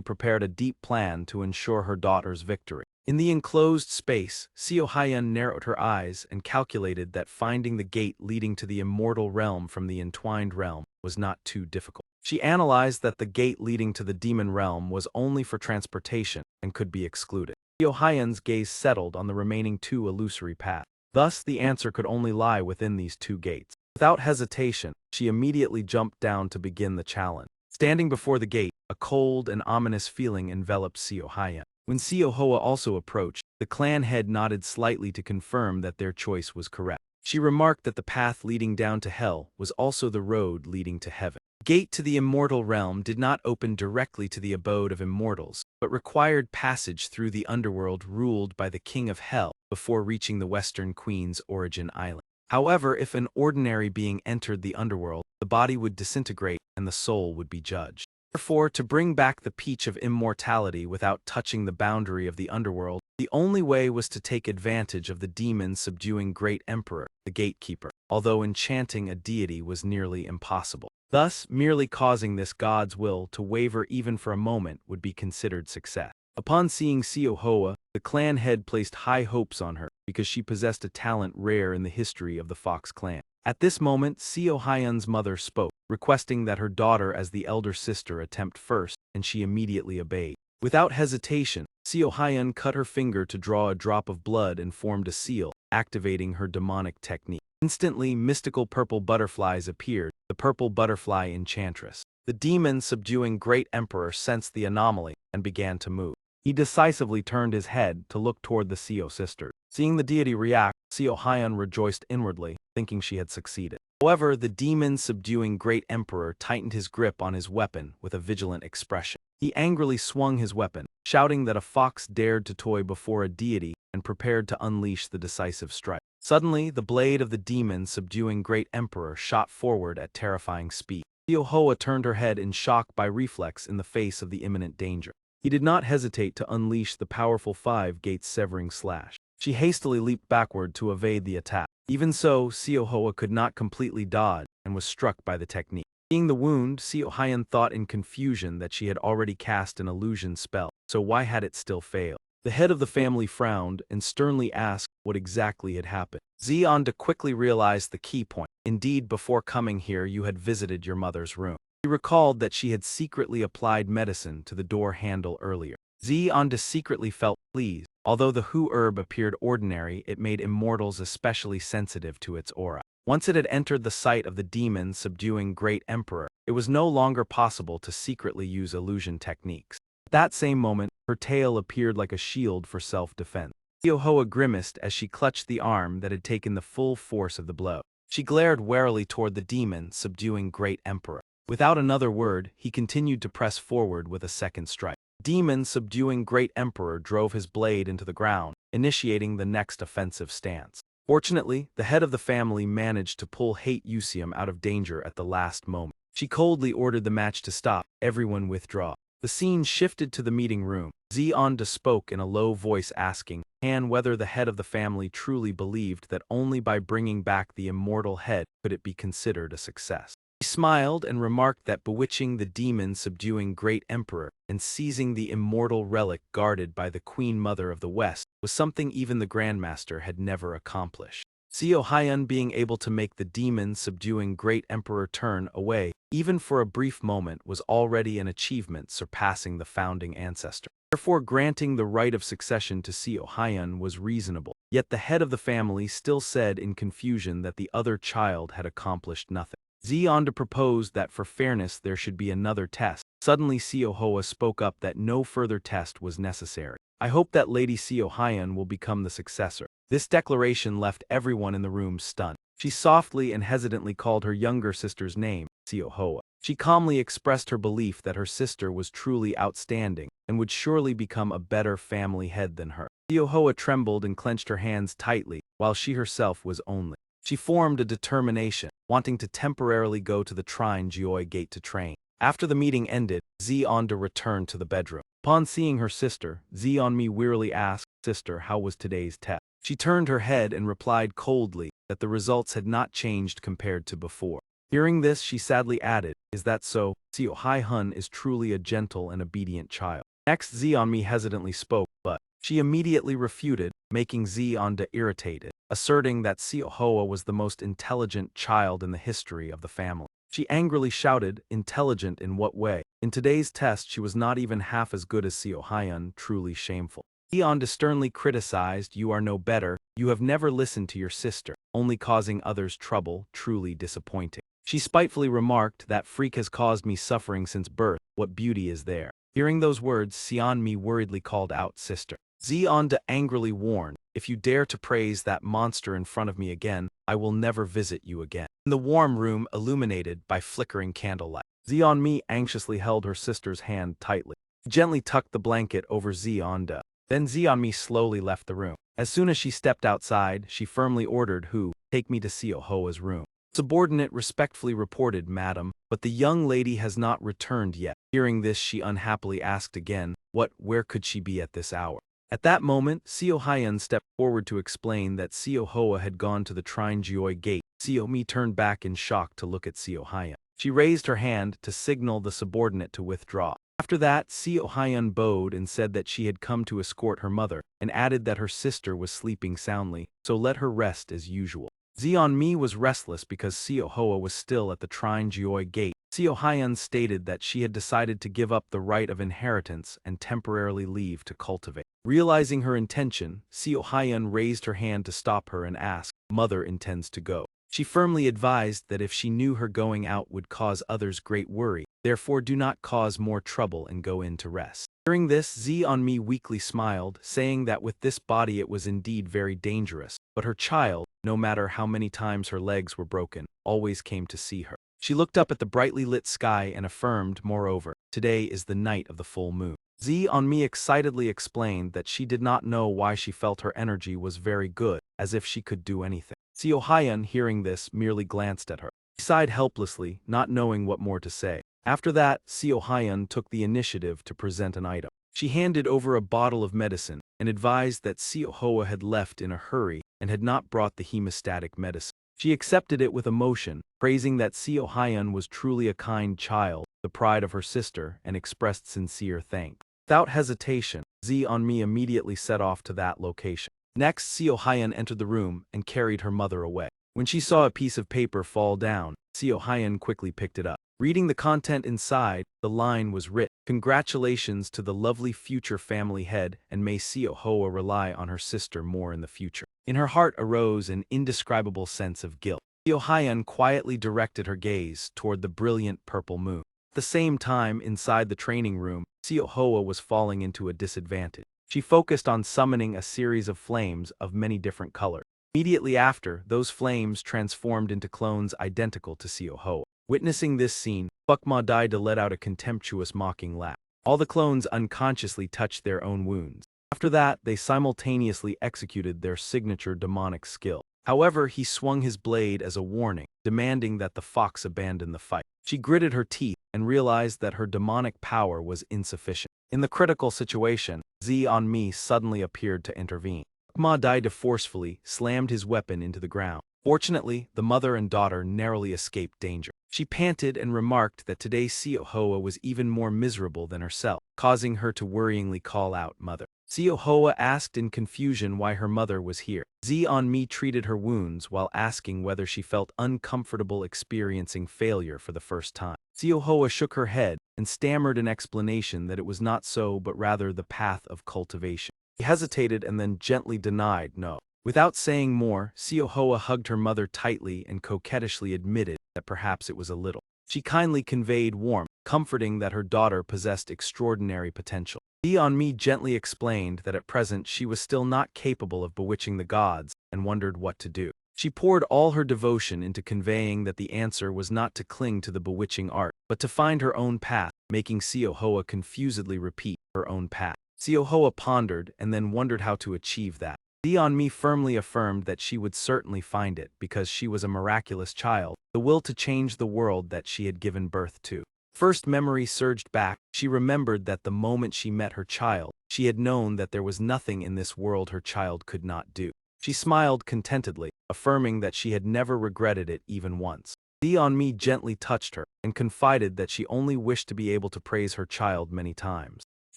prepared a deep plan to ensure her daughter's victory. In the enclosed space, Seo Hyeon narrowed her eyes and calculated that finding the gate leading to the immortal realm from the entwined realm was not too difficult. She analyzed that the gate leading to the demon realm was only for transportation and could be excluded. Seo Hyun's gaze settled on the remaining two illusory paths. Thus, the answer could only lie within these two gates. Without hesitation, she immediately jumped down to begin the challenge. Standing before the gate, a cold and ominous feeling enveloped Seo Hyun. When Seo Hoa also approached, the clan head nodded slightly to confirm that their choice was correct. She remarked that the path leading down to hell was also the road leading to heaven. The gate to the immortal realm did not open directly to the abode of immortals, but required passage through the underworld ruled by the king of hell before reaching the Western Queen's origin island. However, if an ordinary being entered the underworld, the body would disintegrate and the soul would be judged. Therefore, to bring back the peach of immortality without touching the boundary of the underworld, the only way was to take advantage of the demon subduing great emperor, the gatekeeper, although enchanting a deity was nearly impossible. Thus, merely causing this god's will to waver even for a moment would be considered success. Upon seeing Seo Hoa, the clan head placed high hopes on her because she possessed a talent rare in the history of the Fox clan. At this moment, Seo Hyun's mother spoke, requesting that her daughter as the elder sister attempt first, and she immediately obeyed. Without hesitation, Seo Hyun cut her finger to draw a drop of blood and formed a seal, activating her demonic technique. Instantly, mystical purple butterflies appeared, the purple butterfly enchantress. The demon subduing great emperor sensed the anomaly and began to move. He decisively turned his head to look toward the Seo sisters. Seeing the deity react, Seo Hyun rejoiced inwardly, thinking she had succeeded. However, the demon subduing great emperor tightened his grip on his weapon with a vigilant expression. He angrily swung his weapon, shouting that a fox dared to toy before a deity and prepared to unleash the decisive strike. Suddenly, the blade of the demon subduing great emperor shot forward at terrifying speed. Seo Hoa turned her head in shock by reflex in the face of the imminent danger. He did not hesitate to unleash the powerful 5-gate severing slash. She hastily leaped backward to evade the attack. Even so, Seo Hoa could not completely dodge and was struck by the technique. Seeing the wound, Seo Hyun thought in confusion that she had already cast an illusion spell, so why had it still failed? The head of the family frowned and sternly asked what exactly had happened. Zeonda quickly realized the key point. Indeed, before coming here you had visited your mother's room. She recalled that she had secretly applied medicine to the door handle earlier. Zeonda secretly felt pleased. Although the Hu herb appeared ordinary, it made immortals especially sensitive to its aura. Once it had entered the sight of the demon subduing great emperor, it was no longer possible to secretly use illusion techniques. At that same moment, her tail appeared like a shield for self-defense. Seo Hoa grimaced as she clutched the arm that had taken the full force of the blow. She glared warily toward the demon subduing great emperor. Without another word, he continued to press forward with a second strike. Demon subduing great emperor drove his blade into the ground, initiating the next offensive stance. Fortunately, the head of the family managed to pull Hate Yusium out of danger at the last moment. She coldly ordered the match to stop, everyone withdraw. The scene shifted to the meeting room. Zeonda spoke in a low voice asking Han whether the head of the family truly believed that only by bringing back the immortal head could it be considered a success. He smiled and remarked that bewitching the demon subduing great emperor and seizing the immortal relic guarded by the Queen Mother of the West was something even the Grandmaster had never accomplished. Seo Hyun being able to make the demon subduing great emperor turn away, even for a brief moment, was already an achievement surpassing the founding ancestor. Therefore, granting the right of succession to Seo Hyun was reasonable. Yet the head of the family still said in confusion that the other child had accomplished nothing. Zeonda proposed that for fairness there should be another test. Suddenly Seo Hoa spoke up that no further test was necessary. I hope that Lady Seo Hyun will become the successor. This declaration left everyone in the room stunned. She softly and hesitantly called her younger sister's name, Seo Hoa. She calmly expressed her belief that her sister was truly outstanding and would surely become a better family head than her. Seo Hoa trembled and clenched her hands tightly, while she herself was only. She formed a determination, wanting to temporarily go to the Trine Jioi Gate to train. After the meeting ended, Zeonda returned to the bedroom. Upon seeing her sister, Zeonmi wearily asked, "Sister, how was today's test?" She turned her head and replied coldly that the results had not changed compared to before. Hearing this, she sadly added, "Is that so? Seo Hyun is truly a gentle and obedient child." Next, Zeonmi hesitantly spoke, but she immediately refuted, making Zeonda irritated, asserting that Seo Hoa was the most intelligent child in the history of the family. She angrily shouted, "Intelligent in what way? In today's test she was not even half as good as Seo Hyun, truly shameful." Zeonda sternly criticized, "You are no better, you have never listened to your sister, only causing others trouble, truly disappointing." She spitefully remarked, "That freak has caused me suffering since birth, what beauty is there?" Hearing those words, Seonmi worriedly called out, "Sister." Zeonda angrily warned, "If you dare to praise that monster in front of me again, I will never visit you again." In the warm room illuminated by flickering candlelight, Zeonmi anxiously held her sister's hand tightly. She gently tucked the blanket over Zeonda. Then Zeonmi slowly left the room. As soon as she stepped outside, she firmly ordered Hu, "Take me to Seohoa's room." Subordinate respectfully reported, "Madam, but the young lady has not returned yet." Hearing this, she unhappily asked again, where could she be at this hour? At that moment, Seo Hyun stepped forward to explain that Seo Hoa had gone to the Trine Jioi gate. Seo Mi turned back in shock to look at Seo Hyun. She raised her hand to signal the subordinate to withdraw. After that, Seo Hyun bowed and said that she had come to escort her mother, and added that her sister was sleeping soundly, so let her rest as usual. Zeon Mi was restless because Seo Hoa was still at the Trine Jioi gate. Seo Hyun stated that she had decided to give up the right of inheritance and temporarily leave to cultivate. Realizing her intention, Seo Hyun raised her hand to stop her and asked, "Mother intends to go." She firmly advised that if she knew her going out would cause others great worry, therefore do not cause more trouble and go in to rest. Hearing this, Zeon Mi weakly smiled, saying that with this body it was indeed very dangerous, but her child, no matter how many times her legs were broken, always came to see her. She looked up at the brightly lit sky and affirmed, moreover, "Today is the night of the full moon." Zeon-mi excitedly explained that she did not know why she felt her energy was very good, as if she could do anything. Seo Hyun, hearing this, merely glanced at her. She sighed helplessly, not knowing what more to say. After that, Seo Hyun took the initiative to present an item. She handed over a bottle of medicine and advised that Seo Hoa had left in a hurry and had not brought the hemostatic medicine. She accepted it with emotion, praising that Seo Hyun was truly a kind child, the pride of her sister, and expressed sincere thanks. Without hesitation, Zeon-mi immediately set off to that location. Next, Seo Hyun entered the room and carried her mother away. When she saw a piece of paper fall down, Seo Hyun quickly picked it up. Reading the content inside, the line was written, "Congratulations to the lovely future family head, and may Seo Hoa rely on her sister more in the future." In her heart arose an indescribable sense of guilt. Seo Hyun quietly directed her gaze toward the brilliant purple moon. At the same time, inside the training room, Seo Hoa was falling into a disadvantage. She focused on summoning a series of flames of many different colors. Immediately after, those flames transformed into clones identical to Seo Hoa. Witnessing this scene, Bukma Daida let out a contemptuous mocking laugh. All the clones unconsciously touched their own wounds. After that, they simultaneously executed their signature demonic skill. However, he swung his blade as a warning, demanding that the fox abandon the fight. She gritted her teeth and realized that her demonic power was insufficient. In the critical situation, Zeon-mi suddenly appeared to intervene. Bukma Daida forcefully slammed his weapon into the ground. Fortunately, the mother and daughter narrowly escaped danger. She panted and remarked that today Seo Hoa was even more miserable than herself, causing her to worryingly call out, "Mother." Seo Hoa asked in confusion why her mother was here. Zeon-mi treated her wounds while asking whether she felt uncomfortable experiencing failure for the first time. Seo Hoa shook her head and stammered an explanation that it was not so but rather the path of cultivation. She hesitated and then gently denied no. Without saying more, Seo Hoa hugged her mother tightly and coquettishly admitted that perhaps it was a little. She kindly conveyed warmth, comforting that her daughter possessed extraordinary potential. Zeon-mi gently explained that at present she was still not capable of bewitching the gods and wondered what to do. She poured all her devotion into conveying that the answer was not to cling to the bewitching art, but to find her own path, making Seo Hoa confusedly repeat her own path. Seo Hoa pondered and then wondered how to achieve that. Zeon-mi firmly affirmed that she would certainly find it because she was a miraculous child, the will to change the world that she had given birth to. First memory surged back. She remembered that the moment she met her child, she had known that there was nothing in this world her child could not do. She smiled contentedly, affirming that she had never regretted it even once. Zeon-mi gently touched her and confided that she only wished to be able to praise her child many times. He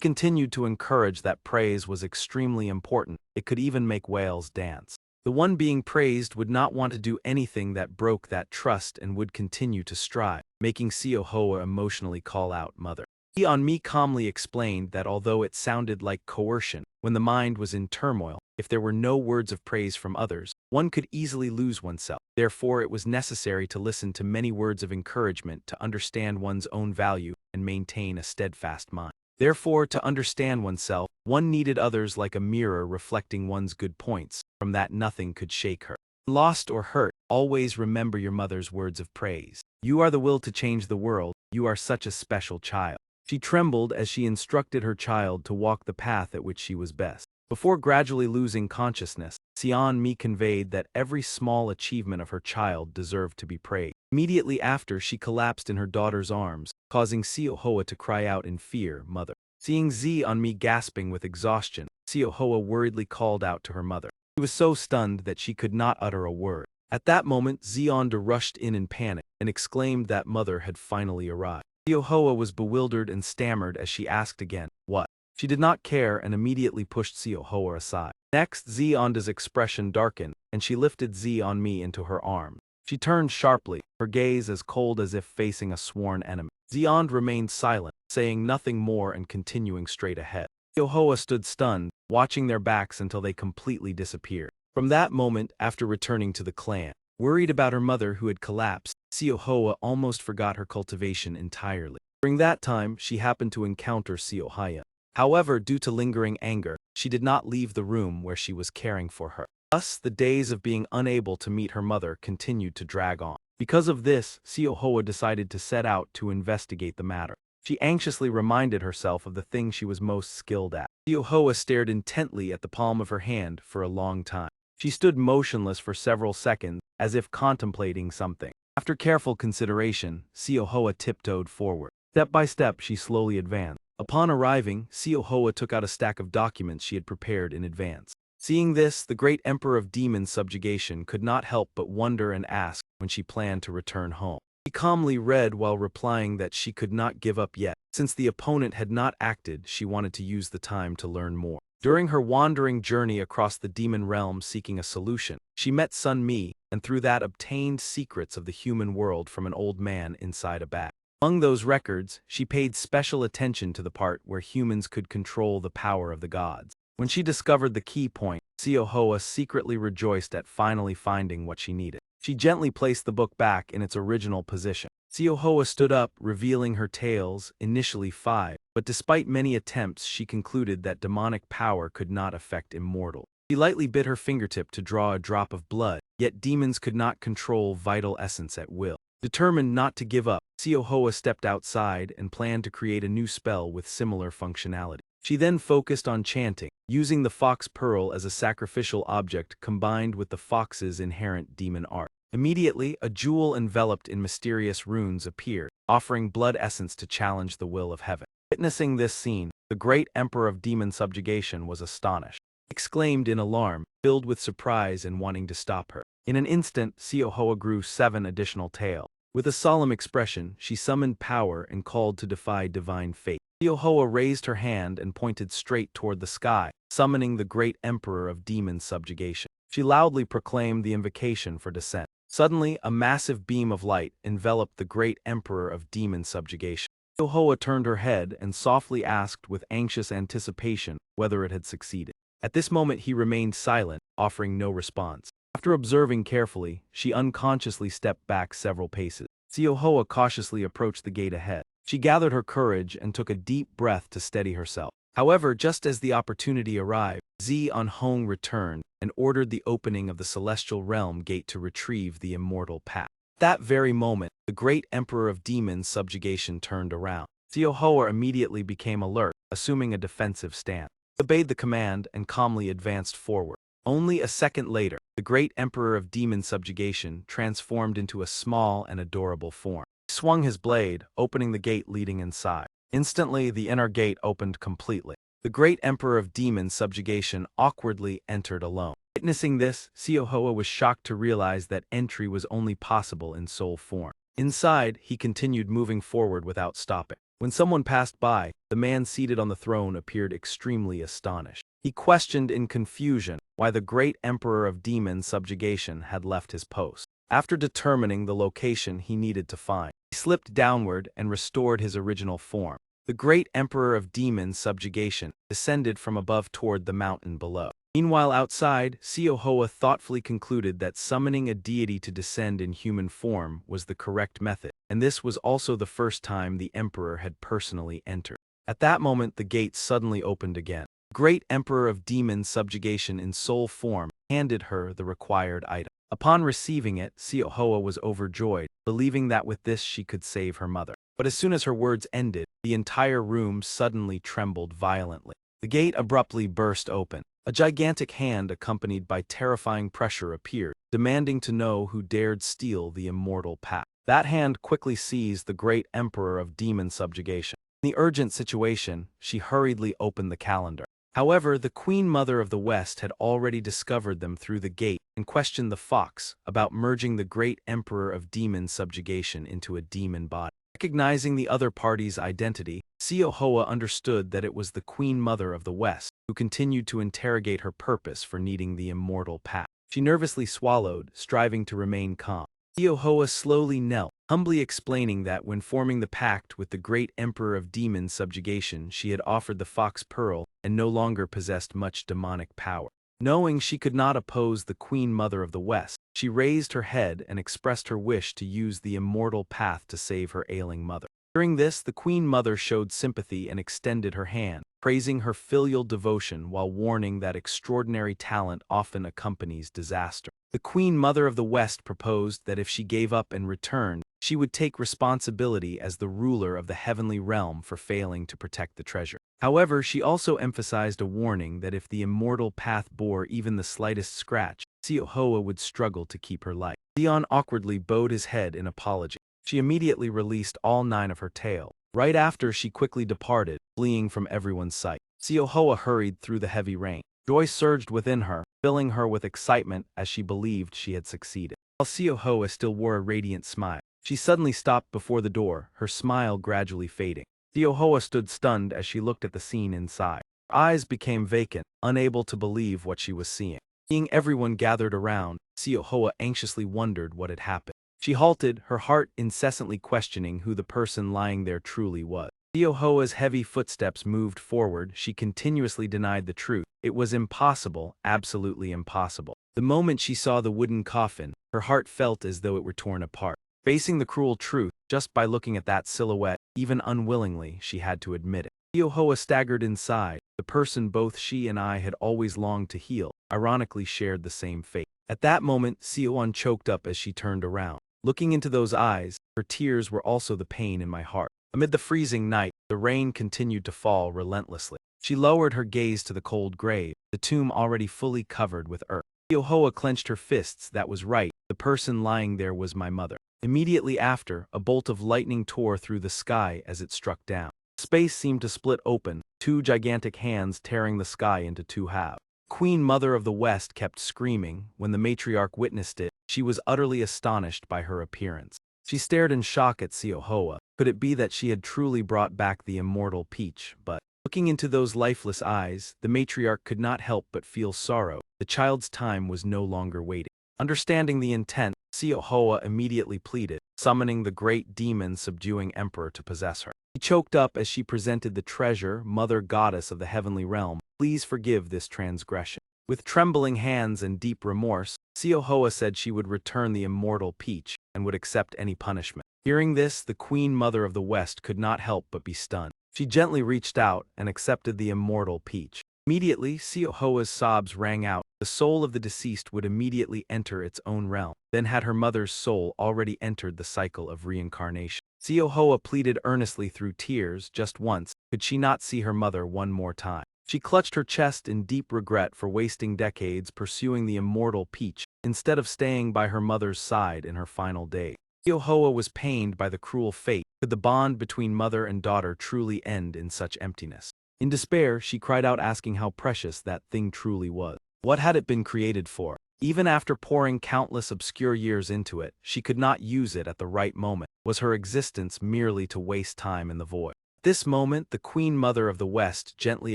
continued to encourage that praise was extremely important. It could even make whales dance. The one being praised would not want to do anything that broke that trust and would continue to strive, making Seo Hoa emotionally call out, "Mother." Me calmly explained that although it sounded like coercion, when the mind was in turmoil, if there were no words of praise from others, one could easily lose oneself. Therefore, it was necessary to listen to many words of encouragement to understand one's own value and maintain a steadfast mind. Therefore, to understand oneself, one needed others like a mirror reflecting one's good points, from that nothing could shake her. Lost or hurt, always remember your mother's words of praise. You are the will to change the world, you are such a special child. She trembled as she instructed her child to walk the path at which she was best. Before gradually losing consciousness, Me conveyed that every small achievement of her child deserved to be praised. Immediately after, she collapsed in her daughter's arms, causing Siohoa to cry out in fear, "Mother." Seeing Me gasping with exhaustion, Siohoa worriedly called out to her mother. She was so stunned that she could not utter a word. At that moment, Zeonda rushed in panic and exclaimed that mother had finally arrived. Siohoa was bewildered and stammered as she asked again, "What?" She did not care and immediately pushed Siohoa aside. Next, Zeonda's expression darkened, and she lifted Me into her arms. She turned sharply, her gaze as cold as if facing a sworn enemy. Zeond remained silent, saying nothing more and continuing straight ahead. Siohoa stood stunned, watching their backs until they completely disappeared. From that moment, after returning to the clan, worried about her mother who had collapsed, Siohoa almost forgot her cultivation entirely. During that time, she happened to encounter Siohaya. However, due to lingering anger, she did not leave the room where she was caring for her. Thus, the days of being unable to meet her mother continued to drag on. Because of this, Siohoa decided to set out to investigate the matter. She anxiously reminded herself of the thing she was most skilled at. Siohoa stared intently at the palm of her hand for a long time. She stood motionless for several seconds, as if contemplating something. After careful consideration, Siohoa tiptoed forward. Step by step, she slowly advanced. Upon arriving, Siohoa took out a stack of documents she had prepared in advance. Seeing this, the great emperor of demon subjugation could not help but wonder and ask when she planned to return home. She calmly read while replying that she could not give up yet. Since the opponent had not acted, she wanted to use the time to learn more. During her wandering journey across the demon realm seeking a solution, she met Sun Mi, and through that obtained secrets of the human world from an old man inside a bag. Among those records, she paid special attention to the part where humans could control the power of the gods. When she discovered the key point, Siohoa secretly rejoiced at finally finding what she needed. She gently placed the book back in its original position. Siohoa stood up, revealing her tales, initially 5, but despite many attempts, she concluded that demonic power could not affect immortals. She lightly bit her fingertip to draw a drop of blood, yet demons could not control vital essence at will. Determined not to give up, Siohoa stepped outside and planned to create a new spell with similar functionality. She then focused on chanting, using the fox pearl as a sacrificial object combined with the fox's inherent demon art. Immediately, a jewel enveloped in mysterious runes appeared, offering blood essence to challenge the will of heaven. Witnessing this scene, the great emperor of demon subjugation was astonished. He exclaimed in alarm, filled with surprise and wanting to stop her. In an instant, Siohoa grew 7 additional tails. With a solemn expression, she summoned power and called to defy divine fate. Siohoa raised her hand and pointed straight toward the sky, summoning the great emperor of demon subjugation. She loudly proclaimed the invocation for descent. Suddenly, a massive beam of light enveloped the great emperor of demon subjugation. Siohoa turned her head and softly asked with anxious anticipation whether it had succeeded. At this moment he remained silent, offering no response. After observing carefully, she unconsciously stepped back several paces. Siohoa cautiously approached the gate ahead. She gathered her courage and took a deep breath to steady herself. However, just as the opportunity arrived, Hong returned and ordered the opening of the celestial realm gate to retrieve the immortal path. At that very moment, the great emperor of demons subjugation turned around. Siohoa immediately became alert, assuming a defensive stance. He obeyed the command and calmly advanced forward. Only a second later, the great emperor of demon subjugation transformed into a small and adorable form. He swung his blade, opening the gate leading inside. Instantly, the inner gate opened completely. The great emperor of demon subjugation awkwardly entered alone. Witnessing this, Siohoa was shocked to realize that entry was only possible in soul form. Inside, he continued moving forward without stopping. When someone passed by, the man seated on the throne appeared extremely astonished. He questioned in confusion why the great emperor of demon subjugation had left his post. After determining the location he needed to find, he slipped downward and restored his original form. The great emperor of demons subjugation descended from above toward the mountain below. Meanwhile outside, Siohoa thoughtfully concluded that summoning a deity to descend in human form was the correct method, and this was also the first time the emperor had personally entered. At that moment the gate suddenly opened again. The great emperor of demons subjugation in soul form handed her the required item. Upon receiving it, Siohoa was overjoyed, believing that with this she could save her mother. But as soon as her words ended, the entire room suddenly trembled violently. The gate abruptly burst open. A gigantic hand accompanied by terrifying pressure appeared, demanding to know who dared steal the immortal path. That hand quickly seized the great emperor of demon subjugation. In the urgent situation, she hurriedly opened the calendar. However, the Queen Mother of the West had already discovered them through the gate and questioned the fox about merging the great emperor of demon subjugation into a demon body. Recognizing the other party's identity, Siohoa understood that it was the Queen Mother of the West, who continued to interrogate her purpose for needing the immortal path. She nervously swallowed, striving to remain calm. Siohoa slowly knelt, humbly explaining that when forming the pact with the great Emperor of Demon subjugation she had offered the fox pearl and no longer possessed much demonic power. Knowing she could not oppose the Queen Mother of the West, she raised her head and expressed her wish to use the immortal path to save her ailing mother. During this, the Queen Mother showed sympathy and extended her hand, praising her filial devotion while warning that extraordinary talent often accompanies disaster. The Queen Mother of the West proposed that if she gave up and returned, she would take responsibility as the ruler of the heavenly realm for failing to protect the treasure. However, she also emphasized a warning that if the immortal path bore even the slightest scratch, Siohoa would struggle to keep her life. Theon awkwardly bowed his head in apology. She immediately released all 9 of her tail. Right after, she quickly departed, fleeing from everyone's sight. Siohoa hurried through the heavy rain. Joy surged within her, filling her with excitement as she believed she had succeeded. While Siohoa still wore a radiant smile, she suddenly stopped before the door, her smile gradually fading. Siohoa stood stunned as she looked at the scene inside. Her eyes became vacant, unable to believe what she was seeing. Seeing everyone gathered around, Siohoa anxiously wondered what had happened. She halted, her heart incessantly questioning who the person lying there truly was. Siohoa's heavy footsteps moved forward. She continuously denied the truth. It was impossible, absolutely impossible. The moment she saw the wooden coffin, her heart felt as though it were torn apart. Facing the cruel truth, just by looking at that silhouette, even unwillingly, she had to admit it. Siohoa staggered inside. The person both she and I had always longed to heal, ironically shared the same fate. At that moment, Sioan choked up as she turned around. Looking into those eyes, her tears were also the pain in my heart. Amid the freezing night, the rain continued to fall relentlessly. She lowered her gaze to the cold grave, the tomb already fully covered with earth. Siohoa clenched her fists. That was right, the person lying there was my mother. Immediately after, a bolt of lightning tore through the sky as it struck down. Space seemed to split open, 2 gigantic hands tearing the sky into 2 halves. Queen Mother of the West kept screaming. When the matriarch witnessed it, she was utterly astonished by her appearance. She stared in shock at Siohoa. Could it be that she had truly brought back the immortal peach? But, looking into those lifeless eyes, the matriarch could not help but feel sorrow. The child's time was no longer waiting. Understanding the intent, Siohoa immediately pleaded, summoning the great demon subduing emperor to possess her. She choked up as she presented the treasure. Mother goddess of the heavenly realm, please forgive this transgression. With trembling hands and deep remorse, Siohoa said she would return the immortal peach and would accept any punishment. Hearing this, the Queen Mother of the West could not help but be stunned. She gently reached out and accepted the immortal peach. Immediately, Siohoa's sobs rang out. The soul of the deceased would immediately enter its own realm. Then had her mother's soul already entered the cycle of reincarnation. Siohoa pleaded earnestly through tears. Just once, could she not see her mother one more time? She clutched her chest in deep regret for wasting decades pursuing the immortal peach, instead of staying by her mother's side in her final days. Siohoa was pained by the cruel fate. Could the bond between mother and daughter truly end in such emptiness? In despair, she cried out, asking how precious that thing truly was. What had it been created for? Even after pouring countless obscure years into it, she could not use it at the right moment. Was her existence merely to waste time in the void? At this moment, the Queen Mother of the West gently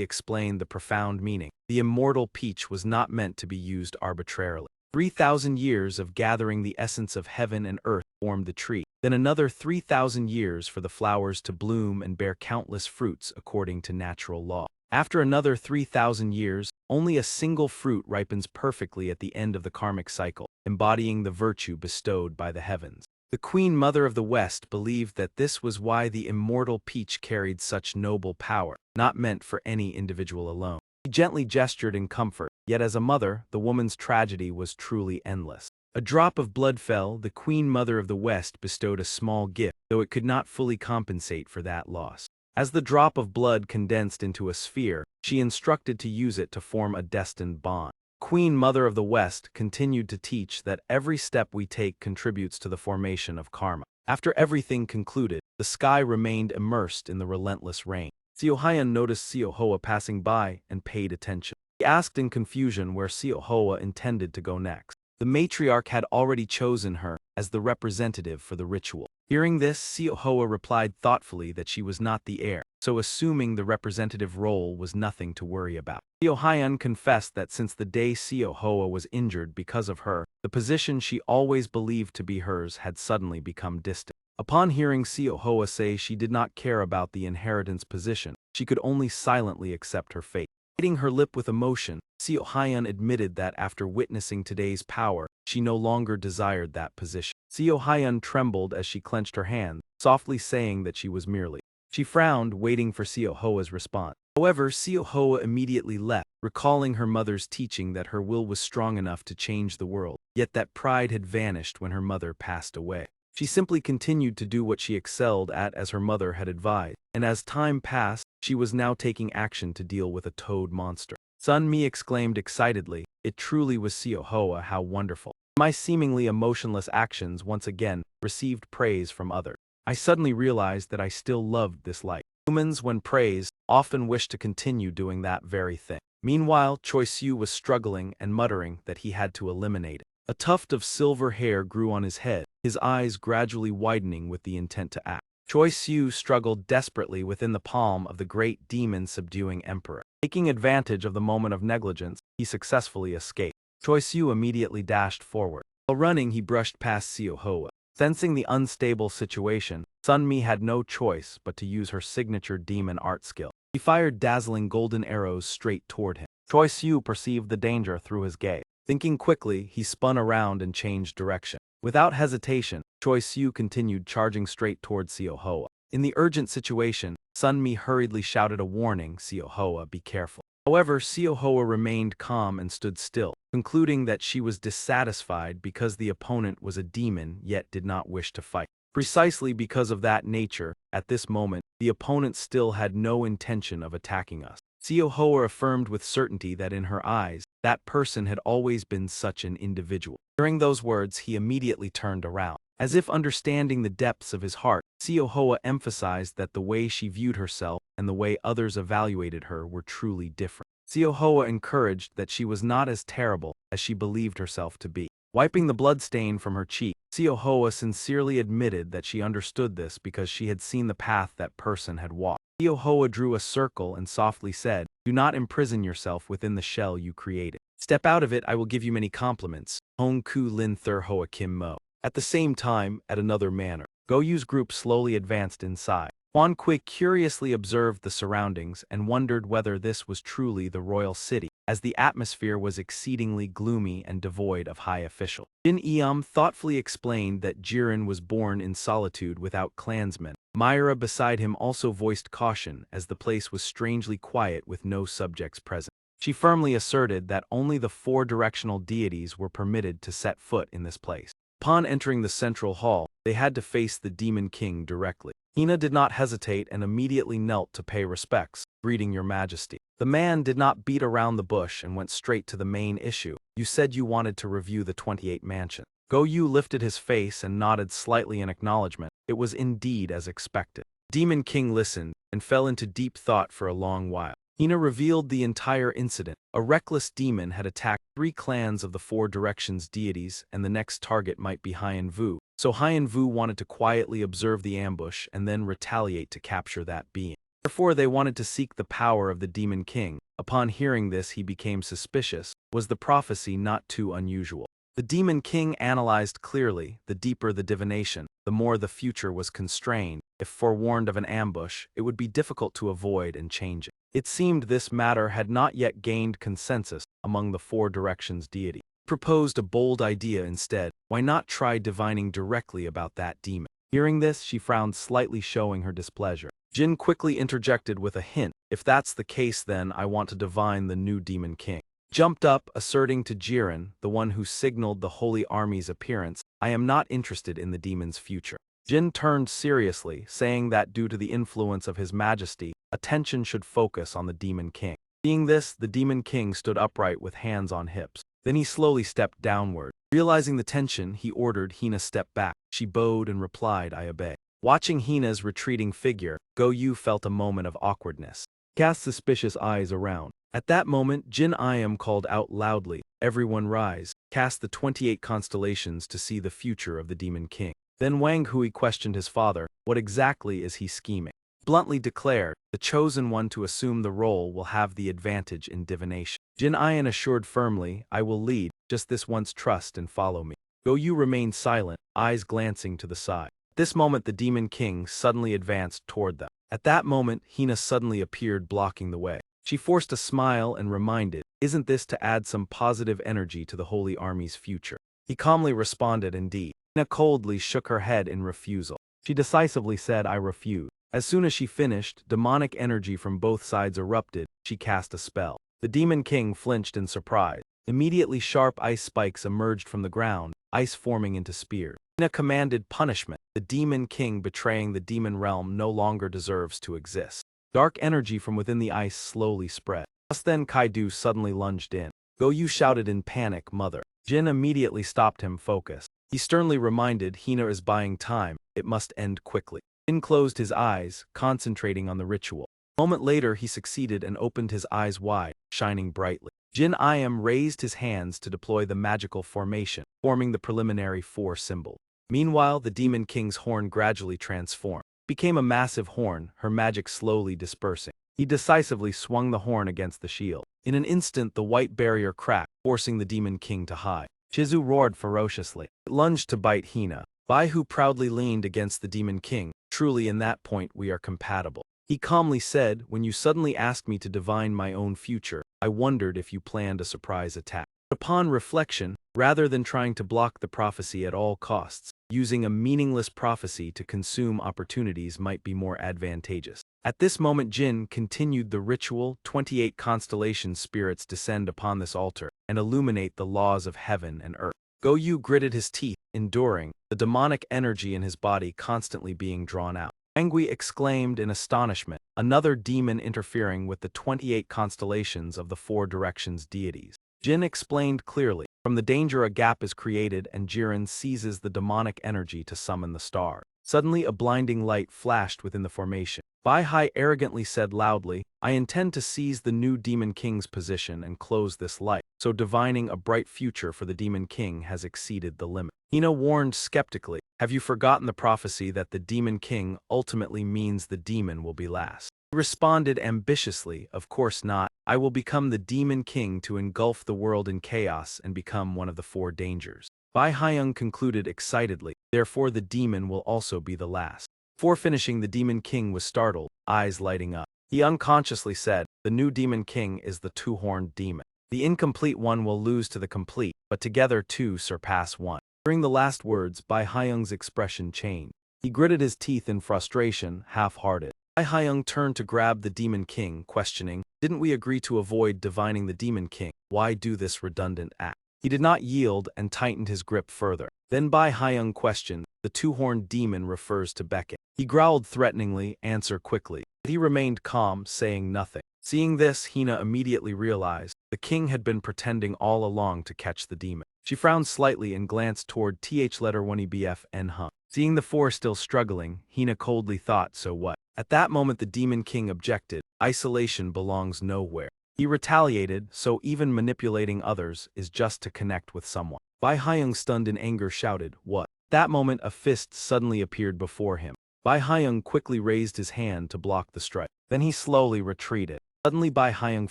explained the profound meaning. The immortal peach was not meant to be used arbitrarily. 3,000 years of gathering the essence of heaven and earth formed the tree. Then another 3,000 years for the flowers to bloom and bear countless fruits according to natural law. After another 3,000 years, only a single fruit ripens perfectly at the end of the karmic cycle, embodying the virtue bestowed by the heavens. The Queen Mother of the West believed that this was why the immortal peach carried such noble power, not meant for any individual alone. She gently gestured in comfort, yet as a mother, the woman's tragedy was truly endless. A drop of blood fell, the Queen Mother of the West bestowed a small gift, though it could not fully compensate for that loss. As the drop of blood condensed into a sphere, she instructed to use it to form a destined bond. Queen Mother of the West continued to teach that every step we take contributes to the formation of karma. After everything concluded, the sky remained immersed in the relentless rain. Seohyan noticed Seohoa passing by and paid attention. He asked in confusion where Seohoa intended to go next. The matriarch had already chosen her as the representative for the ritual. Hearing this, Seohoa replied thoughtfully that she was not the heir, so assuming the representative role was nothing to worry about. Seohyan confessed that since the day Seohoa was injured because of her, the position she always believed to be hers had suddenly become distant. Upon hearing Seohoa say she did not care about the inheritance position, she could only silently accept her fate. Biting her lip with emotion, Seohyan admitted that after witnessing today's power, she no longer desired that position. Seohyan trembled as she clenched her hand, softly saying that she was merely. She frowned, waiting for Seohoa's response. However, Seohoa immediately left, recalling her mother's teaching that her will was strong enough to change the world, yet that pride had vanished when her mother passed away. She simply continued to do what she excelled at as her mother had advised, and as time passed, she was now taking action to deal with a toad monster. Sunmi exclaimed excitedly, "It truly was Seohoa, how wonderful." My seemingly emotionless actions once again received praise from others. I suddenly realized that I still loved this light. Humans, when praised, often wish to continue doing that very thing. Meanwhile, Choi Siu was struggling and muttering that he had to eliminate it. A tuft of silver hair grew on his head, his eyes gradually widening with the intent to act. Choi Siu struggled desperately within the palm of the great demon-subduing emperor. Taking advantage of the moment of negligence, he successfully escaped. Choi Siu immediately dashed forward. While running, he brushed past Seohoa. Sensing the unstable situation, Sunmi had no choice but to use her signature demon art skill. He fired dazzling golden arrows straight toward him. Choi Siu perceived the danger through his gaze. Thinking quickly, he spun around and changed direction. Without hesitation, Choi Siu continued charging straight toward Seohoa. In the urgent situation, Sunmi hurriedly shouted a warning, "Seohoa, be careful." However, Seohoa remained calm and stood still, concluding that she was dissatisfied because the opponent was a demon yet did not wish to fight. Precisely because of that nature, at this moment, the opponent still had no intention of attacking us. Seohoa affirmed with certainty that in her eyes, that person had always been such an individual. During those words, he immediately turned around. As if understanding the depths of his heart, Seohoa emphasized that the way she viewed herself and the way others evaluated her were truly different. Seohoa encouraged that she was not as terrible as she believed herself to be. Wiping the blood stain from her cheek, Seohoa sincerely admitted that she understood this because she had seen the path that person had walked. Seohoa drew a circle and softly said, "Do not imprison yourself within the shell you created. Step out of it, I will give you many compliments. Hong Ku Lin Thur Hoa Kim Mo." At the same time, at another manor, Goyu's group slowly advanced inside. Quan Kui curiously observed the surroundings and wondered whether this was truly the royal city, as the atmosphere was exceedingly gloomy and devoid of high official. Jin Eom thoughtfully explained that Jiren was born in solitude without clansmen. Myra beside him also voiced caution as the place was strangely quiet with no subjects present. She firmly asserted that only the four directional deities were permitted to set foot in this place. Upon entering the central hall, they had to face the Demon King directly. Hina did not hesitate and immediately knelt to pay respects, greeting your majesty. The man did not beat around the bush and went straight to the main issue. "You said you wanted to review the 28 mansions." Goyu lifted his face and nodded slightly in acknowledgement. It was indeed as expected. Demon King listened and fell into deep thought for a long while. Hina revealed the entire incident. A reckless demon had attacked 3 clans of the 4 directions deities, and the next target might be Hien Vu. So Hien Vu wanted to quietly observe the ambush and then retaliate to capture that being. Therefore, they wanted to seek the power of the Demon King. Upon hearing this, he became suspicious. Was the prophecy not too unusual? The Demon King analyzed clearly. The deeper the divination, the more the future was constrained. If forewarned of an ambush, it would be difficult to avoid and change it. It seemed this matter had not yet gained consensus among the four directions deity. He proposed a bold idea instead. Why not try divining directly about that demon? Hearing this, she frowned slightly, showing her displeasure. Jin quickly interjected with a hint. If that's the case, then I want to divine the new Demon King. Jumped up, asserting to Jiren, the one who signaled the Holy Army's appearance, I am not interested in the demon's future. Jin turned seriously, saying that due to the influence of His Majesty, attention should focus on the Demon King. Seeing this, the Demon King stood upright with hands on hips. Then he slowly stepped downward. Realizing the tension, he ordered Hina step back. She bowed and replied, I obey. Watching Hina's retreating figure, Go-Yu felt a moment of awkwardness. He cast suspicious eyes around. At that moment, Jin Ayam called out loudly, everyone rise, cast the 28 constellations to see the future of the Demon King. Then Wang Hui questioned his father, what exactly is he scheming? Bluntly declared, the chosen one to assume the role will have the advantage in divination. Jin Ayan assured firmly, I will lead, just this once trust and follow me. Go-Yu remained silent, eyes glancing to the side. At this moment the Demon King suddenly advanced toward them. At that moment, Hina suddenly appeared blocking the way. She forced a smile and reminded, isn't this to add some positive energy to the Holy Army's future? He calmly responded, indeed. Hina coldly shook her head in refusal. She decisively said, I refuse. As soon as she finished, demonic energy from both sides erupted. She cast a spell. The Demon King flinched in surprise. Immediately sharp ice spikes emerged from the ground, ice forming into spears. Hina commanded punishment. The Demon King betraying the demon realm no longer deserves to exist. Dark energy from within the ice slowly spread. Just then Kaidu suddenly lunged in. Go-Yu shouted in panic, mother. Jin immediately stopped him, focused. He sternly reminded, Hina is buying time, it must end quickly. Jin closed his eyes, concentrating on the ritual. A moment later he succeeded and opened his eyes wide, shining brightly. Jin Ayam raised his hands to deploy the magical formation, forming the preliminary 4 symbol. Meanwhile, the Demon King's horn gradually transformed. Became a massive horn, her magic slowly dispersing. He decisively swung the horn against the shield. In an instant the white barrier cracked, forcing the Demon King to hide. Chizu roared ferociously. It lunged to bite Hina. Baihu proudly leaned against the Demon King. Truly in that point we are compatible. He calmly said, when you suddenly asked me to divine my own future, I wondered if you planned a surprise attack. Upon reflection, rather than trying to block the prophecy at all costs, using a meaningless prophecy to consume opportunities might be more advantageous. At this moment Jin continued the ritual. 28 constellation spirits descend upon this altar and illuminate the laws of heaven and earth. Go-Yu gritted his teeth, enduring, the demonic energy in his body constantly being drawn out. Wang Hui exclaimed in astonishment, another demon interfering with the 28 constellations of the 4 directions deities. Jin explained clearly, from the danger a gap is created and Jiren seizes the demonic energy to summon the star. Suddenly a blinding light flashed within the formation. Bai Hai arrogantly said loudly, I intend to seize the new Demon King's position and close this light, so divining a bright future for the Demon King has exceeded the limit. Hina warned skeptically, have you forgotten the prophecy that the Demon King ultimately means the demon will be last? He responded ambitiously, of course not. I will become the Demon King to engulf the world in chaos and become one of the 4 dangers. Bai Haiyang concluded excitedly, therefore the demon will also be the last. Before finishing, the Demon King was startled, eyes lighting up. He unconsciously said, the new Demon King is the 2-horned demon. The incomplete one will lose to the complete, but together 2 surpass 1. During the last words, Bai Haiyang's expression changed. He gritted his teeth in frustration, half-hearted. Bai Haiyang turned to grab the Demon King, questioning, didn't we agree to avoid divining the Demon King? Why do this redundant act? He did not yield and tightened his grip further. Then Bai Haiyang questioned, the 2-horned demon refers to Beckett. He growled threateningly, answer quickly. But he remained calm, saying nothing. Seeing this, Hina immediately realized, the king had been pretending all along to catch the demon. She frowned slightly and glanced toward letter 1 EBF and hung. Seeing the 4 still struggling, Hina coldly thought, so what? At that moment the Demon King objected, isolation belongs nowhere. He retaliated, so even manipulating others is just to connect with someone. Bai Haiyang, stunned in anger, shouted, what? At that moment a fist suddenly appeared before him. Bai Haiyang quickly raised his hand to block the strike. Then he slowly retreated. Suddenly Bai Haiyang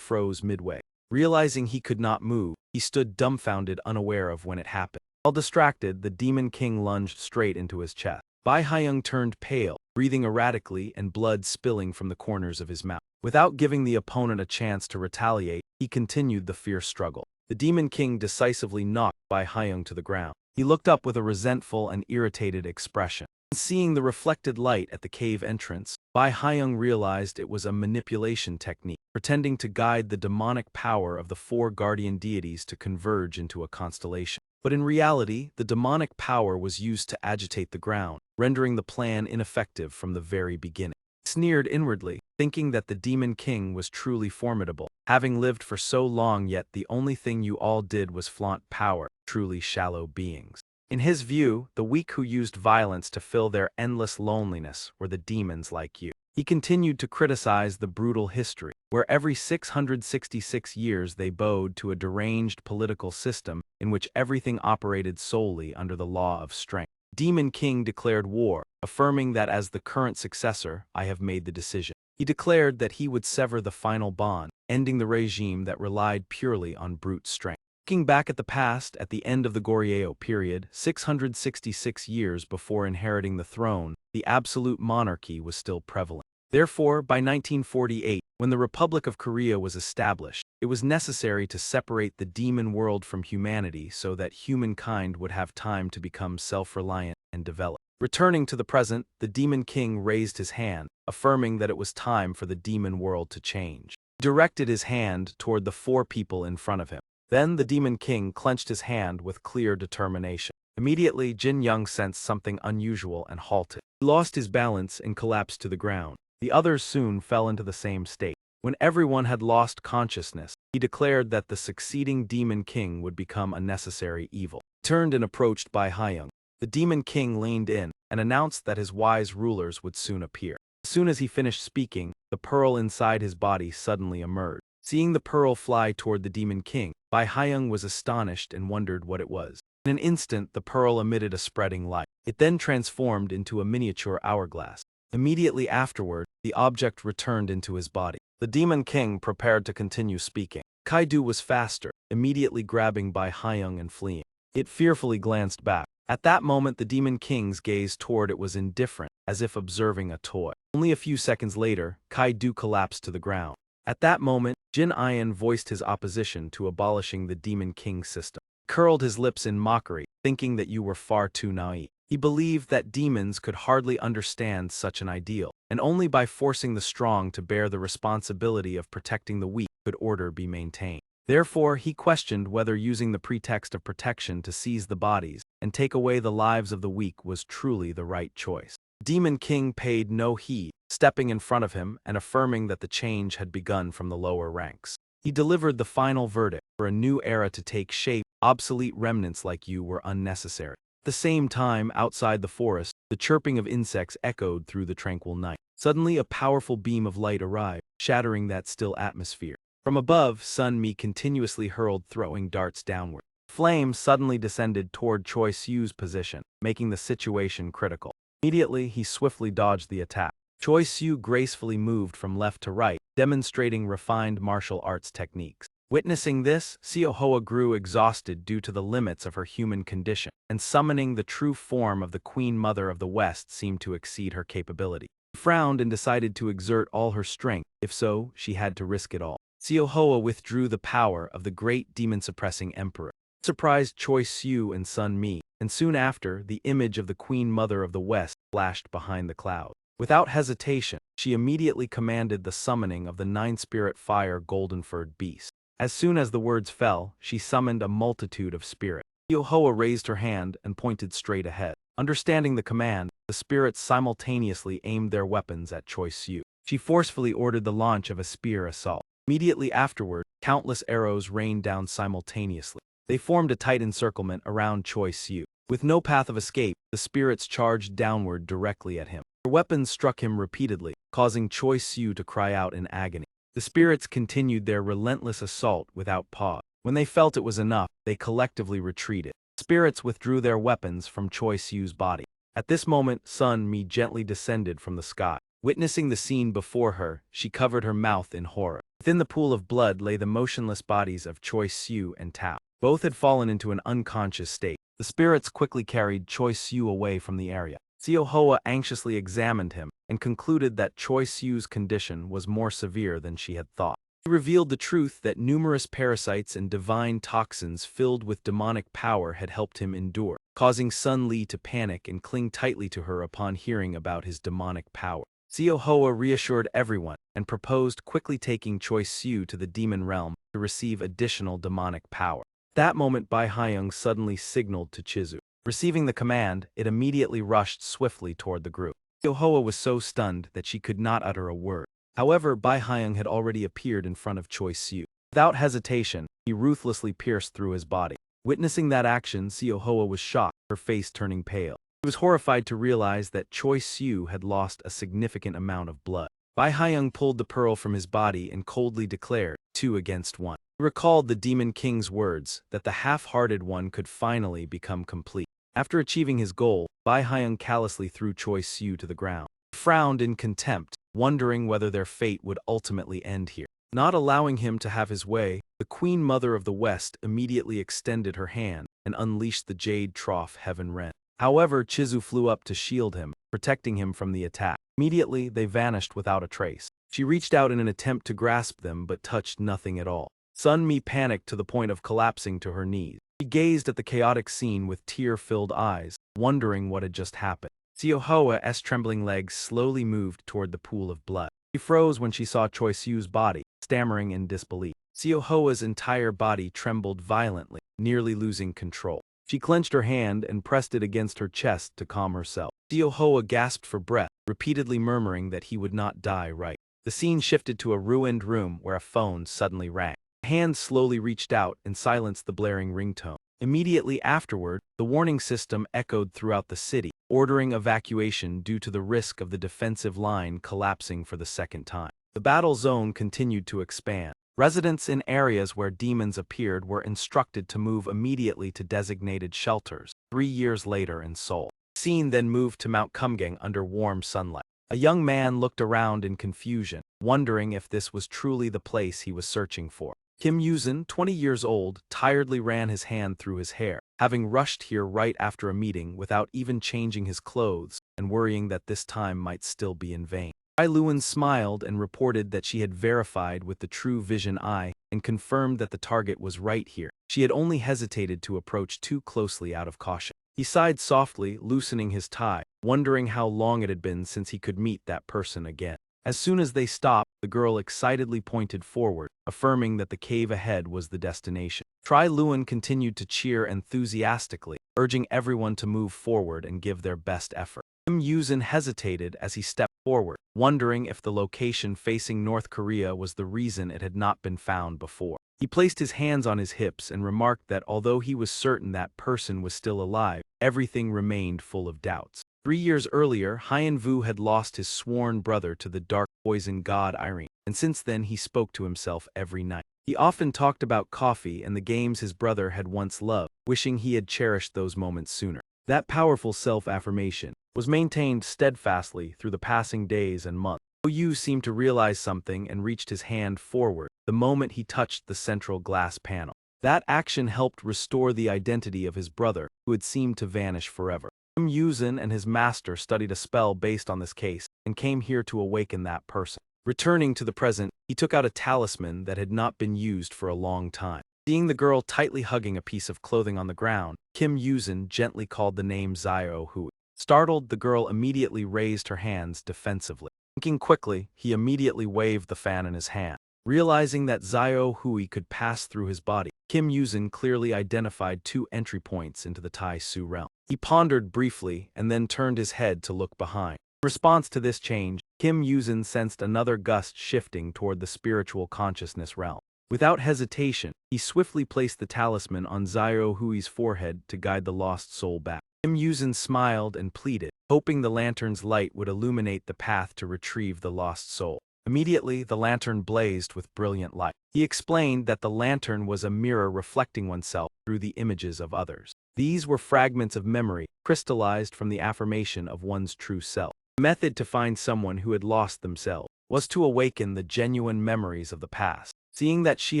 froze midway. Realizing he could not move, he stood dumbfounded, unaware of when it happened. While distracted, the Demon King lunged straight into his chest. Bai Haiyang turned pale, breathing erratically and blood spilling from the corners of his mouth. Without giving the opponent a chance to retaliate, he continued the fierce struggle. The Demon King decisively knocked Bai Haiyang to the ground. He looked up with a resentful and irritated expression. Seeing the reflected light at the cave entrance, Bai Haiyang realized it was a manipulation technique, pretending to guide the demonic power of the four guardian deities to converge into a constellation. But in reality, the demonic power was used to agitate the ground, rendering the plan ineffective from the very beginning. He sneered inwardly, thinking that the Demon King was truly formidable, having lived for so long, yet the only thing you all did was flaunt power, truly shallow beings. In his view, the weak who used violence to fill their endless loneliness were the demons like you. He continued to criticize the brutal history, where every 666 years they bowed to a deranged political system in which everything operated solely under the law of strength. Demon King declared war, affirming that as the current successor, I have made the decision. He declared that he would sever the final bond, ending the regime that relied purely on brute strength. Looking back at the past, at the end of the Goryeo period, 666 years before inheriting the throne, the absolute monarchy was still prevalent. Therefore, by 1948, when the Republic of Korea was established, it was necessary to separate the demon world from humanity so that humankind would have time to become self-reliant and develop. Returning to the present, the Demon King raised his hand, affirming that it was time for the demon world to change. He directed his hand toward the four people in front of him. Then the Demon King clenched his hand with clear determination. Immediately, Jin Young sensed something unusual and halted. He lost his balance and collapsed to the ground. The others soon fell into the same state. When everyone had lost consciousness, he declared that the succeeding Demon King would become a necessary evil. He turned and approached Bai Haiyang. The Demon King leaned in and announced that his wise rulers would soon appear. As soon as he finished speaking, the pearl inside his body suddenly emerged. Seeing the pearl fly toward the Demon King, Bai Haiyang was astonished and wondered what it was. In an instant, the pearl emitted a spreading light. It then transformed into a miniature hourglass. Immediately afterward, the object returned into his body. The Demon King prepared to continue speaking. Kaidu was faster, immediately grabbing Bai Haiyang and fleeing. It fearfully glanced back. At that moment, the Demon King's gaze toward it was indifferent, as if observing a toy. Only a few seconds later, Kaidu collapsed to the ground. At that moment, Jin Ian voiced his opposition to abolishing the Demon King system. He curled his lips in mockery, thinking that you were far too naive. He believed that demons could hardly understand such an ideal, and only by forcing the strong to bear the responsibility of protecting the weak could order be maintained. Therefore, he questioned whether using the pretext of protection to seize the bodies and take away the lives of the weak was truly the right choice. Demon King paid no heed, stepping in front of him and affirming that the change had begun from the lower ranks. He delivered the final verdict: for a new era to take shape, obsolete remnants like you were unnecessary. At the same time, outside the forest, the chirping of insects echoed through the tranquil night. Suddenly, a powerful beam of light arrived, shattering that still atmosphere. From above, Sun Mi continuously hurled throwing darts downward. Flame suddenly descended toward Choi Siu's position, making the situation critical. Immediately, he swiftly dodged the attack. Choi Siu gracefully moved from left to right, demonstrating refined martial arts techniques. Witnessing this, Xiaohua grew exhausted due to the limits of her human condition, and summoning the true form of the Queen Mother of the West seemed to exceed her capability. She frowned and decided to exert all her strength. If so, she had to risk it all. Xiaohua withdrew the power of the great demon-suppressing emperor. It surprised Choi Siu and Sun Mi, and soon after, the image of the Queen Mother of the West flashed behind the cloud. Without hesitation, she immediately commanded the summoning of the nine-spirit fire golden-furred beast. As soon as the words fell, she summoned a multitude of spirits. Xiaohua raised her hand and pointed straight ahead. Understanding the command, the spirits simultaneously aimed their weapons at Choi Siu. She forcefully ordered the launch of a spear assault. Immediately afterward, countless arrows rained down simultaneously. They formed a tight encirclement around Choi Siu. With no path of escape, the spirits charged downward directly at him. Their weapons struck him repeatedly, causing Choi Siu to cry out in agony. The spirits continued their relentless assault without pause. When they felt it was enough, they collectively retreated. The spirits withdrew their weapons from Choi Siu's body. At this moment, Sun Mi gently descended from the sky. Witnessing the scene before her, she covered her mouth in horror. Within the pool of blood lay the motionless bodies of Choi Siu and Tao. Both had fallen into an unconscious state. The spirits quickly carried Choi Siu away from the area. Seo Hoa anxiously examined him and concluded that Choi Siu's condition was more severe than she had thought. He revealed the truth that numerous parasites and divine toxins filled with demonic power had helped him endure, causing Sun Li to panic and cling tightly to her upon hearing about his demonic power. Seo Hoa reassured everyone and proposed quickly taking Choi Siu to the demon realm to receive additional demonic power. At that moment, Bai Haiyang suddenly signaled to Chizu. Receiving the command, it immediately rushed swiftly toward the group. Seo Hoa was so stunned that she could not utter a word. However, Bai Haiyang had already appeared in front of Choi Siu. Without hesitation, he ruthlessly pierced through his body. Witnessing that action, Seo Hoa was shocked, her face turning pale. He was horrified to realize that Choi Siu had lost a significant amount of blood. Bai Haiyang pulled the pearl from his body and coldly declared, 2 against 1. He recalled the Demon King's words that the half-hearted one could finally become complete. After achieving his goal, Bai Haiyang callously threw Choi Siu to the ground. He frowned in contempt, wondering whether their fate would ultimately end here. Not allowing him to have his way, the Queen Mother of the West immediately extended her hand and unleashed the Jade Trough Heaven Wren. However, Chizu flew up to shield him, protecting him from the attack. Immediately, they vanished without a trace. She reached out in an attempt to grasp them but touched nothing at all. Sun Mi panicked to the point of collapsing to her knees. She gazed at the chaotic scene with tear-filled eyes, wondering what had just happened. Seo Hoa's trembling legs slowly moved toward the pool of blood. She froze when she saw Choi Siu's body, stammering in disbelief. Seo Hoa's entire body trembled violently, nearly losing control. She clenched her hand and pressed it against her chest to calm herself. Seo Hoa gasped for breath, repeatedly murmuring that he would not die right. The scene shifted to a ruined room where a phone suddenly rang. A hand slowly reached out and silenced the blaring ringtone. Immediately afterward, the warning system echoed throughout the city, ordering evacuation due to the risk of the defensive line collapsing for the second time. The battle zone continued to expand. Residents in areas where demons appeared were instructed to move immediately to designated shelters. 3 years later in Seoul, the scene then moved to Mount Kumgang under warm sunlight. A young man looked around in confusion, wondering if this was truly the place he was searching for. Kim Yuzin, 20 years old, tiredly ran his hand through his hair, having rushed here right after a meeting without even changing his clothes and worrying that this time might still be in vain. Ai Luan smiled and reported that she had verified with the True Vision Eye and confirmed that the target was right here. She had only hesitated to approach too closely out of caution. He sighed softly, loosening his tie, wondering how long it had been since he could meet that person again. As soon as they stopped, the girl excitedly pointed forward, affirming that the cave ahead was the destination. Tri Luan continued to cheer enthusiastically, urging everyone to move forward and give their best effort. Kim Yuzin hesitated as he stepped forward, wondering if the location facing North Korea was the reason it had not been found before. He placed his hands on his hips and remarked that although he was certain that person was still alive, everything remained full of doubts. 3 years earlier, Hyen Vu had lost his sworn brother to the dark poison god Irene, and since then he spoke to himself every night. He often talked about coffee and the games his brother had once loved, wishing he had cherished those moments sooner. That powerful self-affirmation was maintained steadfastly through the passing days and months. Yu seemed to realize something and reached his hand forward the moment he touched the central glass panel. That action helped restore the identity of his brother, who had seemed to vanish forever. Kim Yuzin and his master studied a spell based on this case and came here to awaken that person. Returning to the present, he took out a talisman that had not been used for a long time. Seeing the girl tightly hugging a piece of clothing on the ground, Kim Yuzin gently called the name Zio Hui. Startled, the girl immediately raised her hands defensively. Thinking quickly, he immediately waved the fan in his hand. Realizing that Zio Hui could pass through his body, Kim Yuzin clearly identified 2 entry points into the Tai Su realm. He pondered briefly and then turned his head to look behind. In response to this change, Kim Yuzin sensed another gust shifting toward the spiritual consciousness realm. Without hesitation, he swiftly placed the talisman on Zio Hui's forehead to guide the lost soul back. Kim Yuzin smiled and pleaded, hoping the lantern's light would illuminate the path to retrieve the lost soul. Immediately, the lantern blazed with brilliant light. He explained that the lantern was a mirror reflecting oneself through the images of others. These were fragments of memory, crystallized from the affirmation of one's true self. A method to find someone who had lost themselves. was to awaken the genuine memories of the past. Seeing that she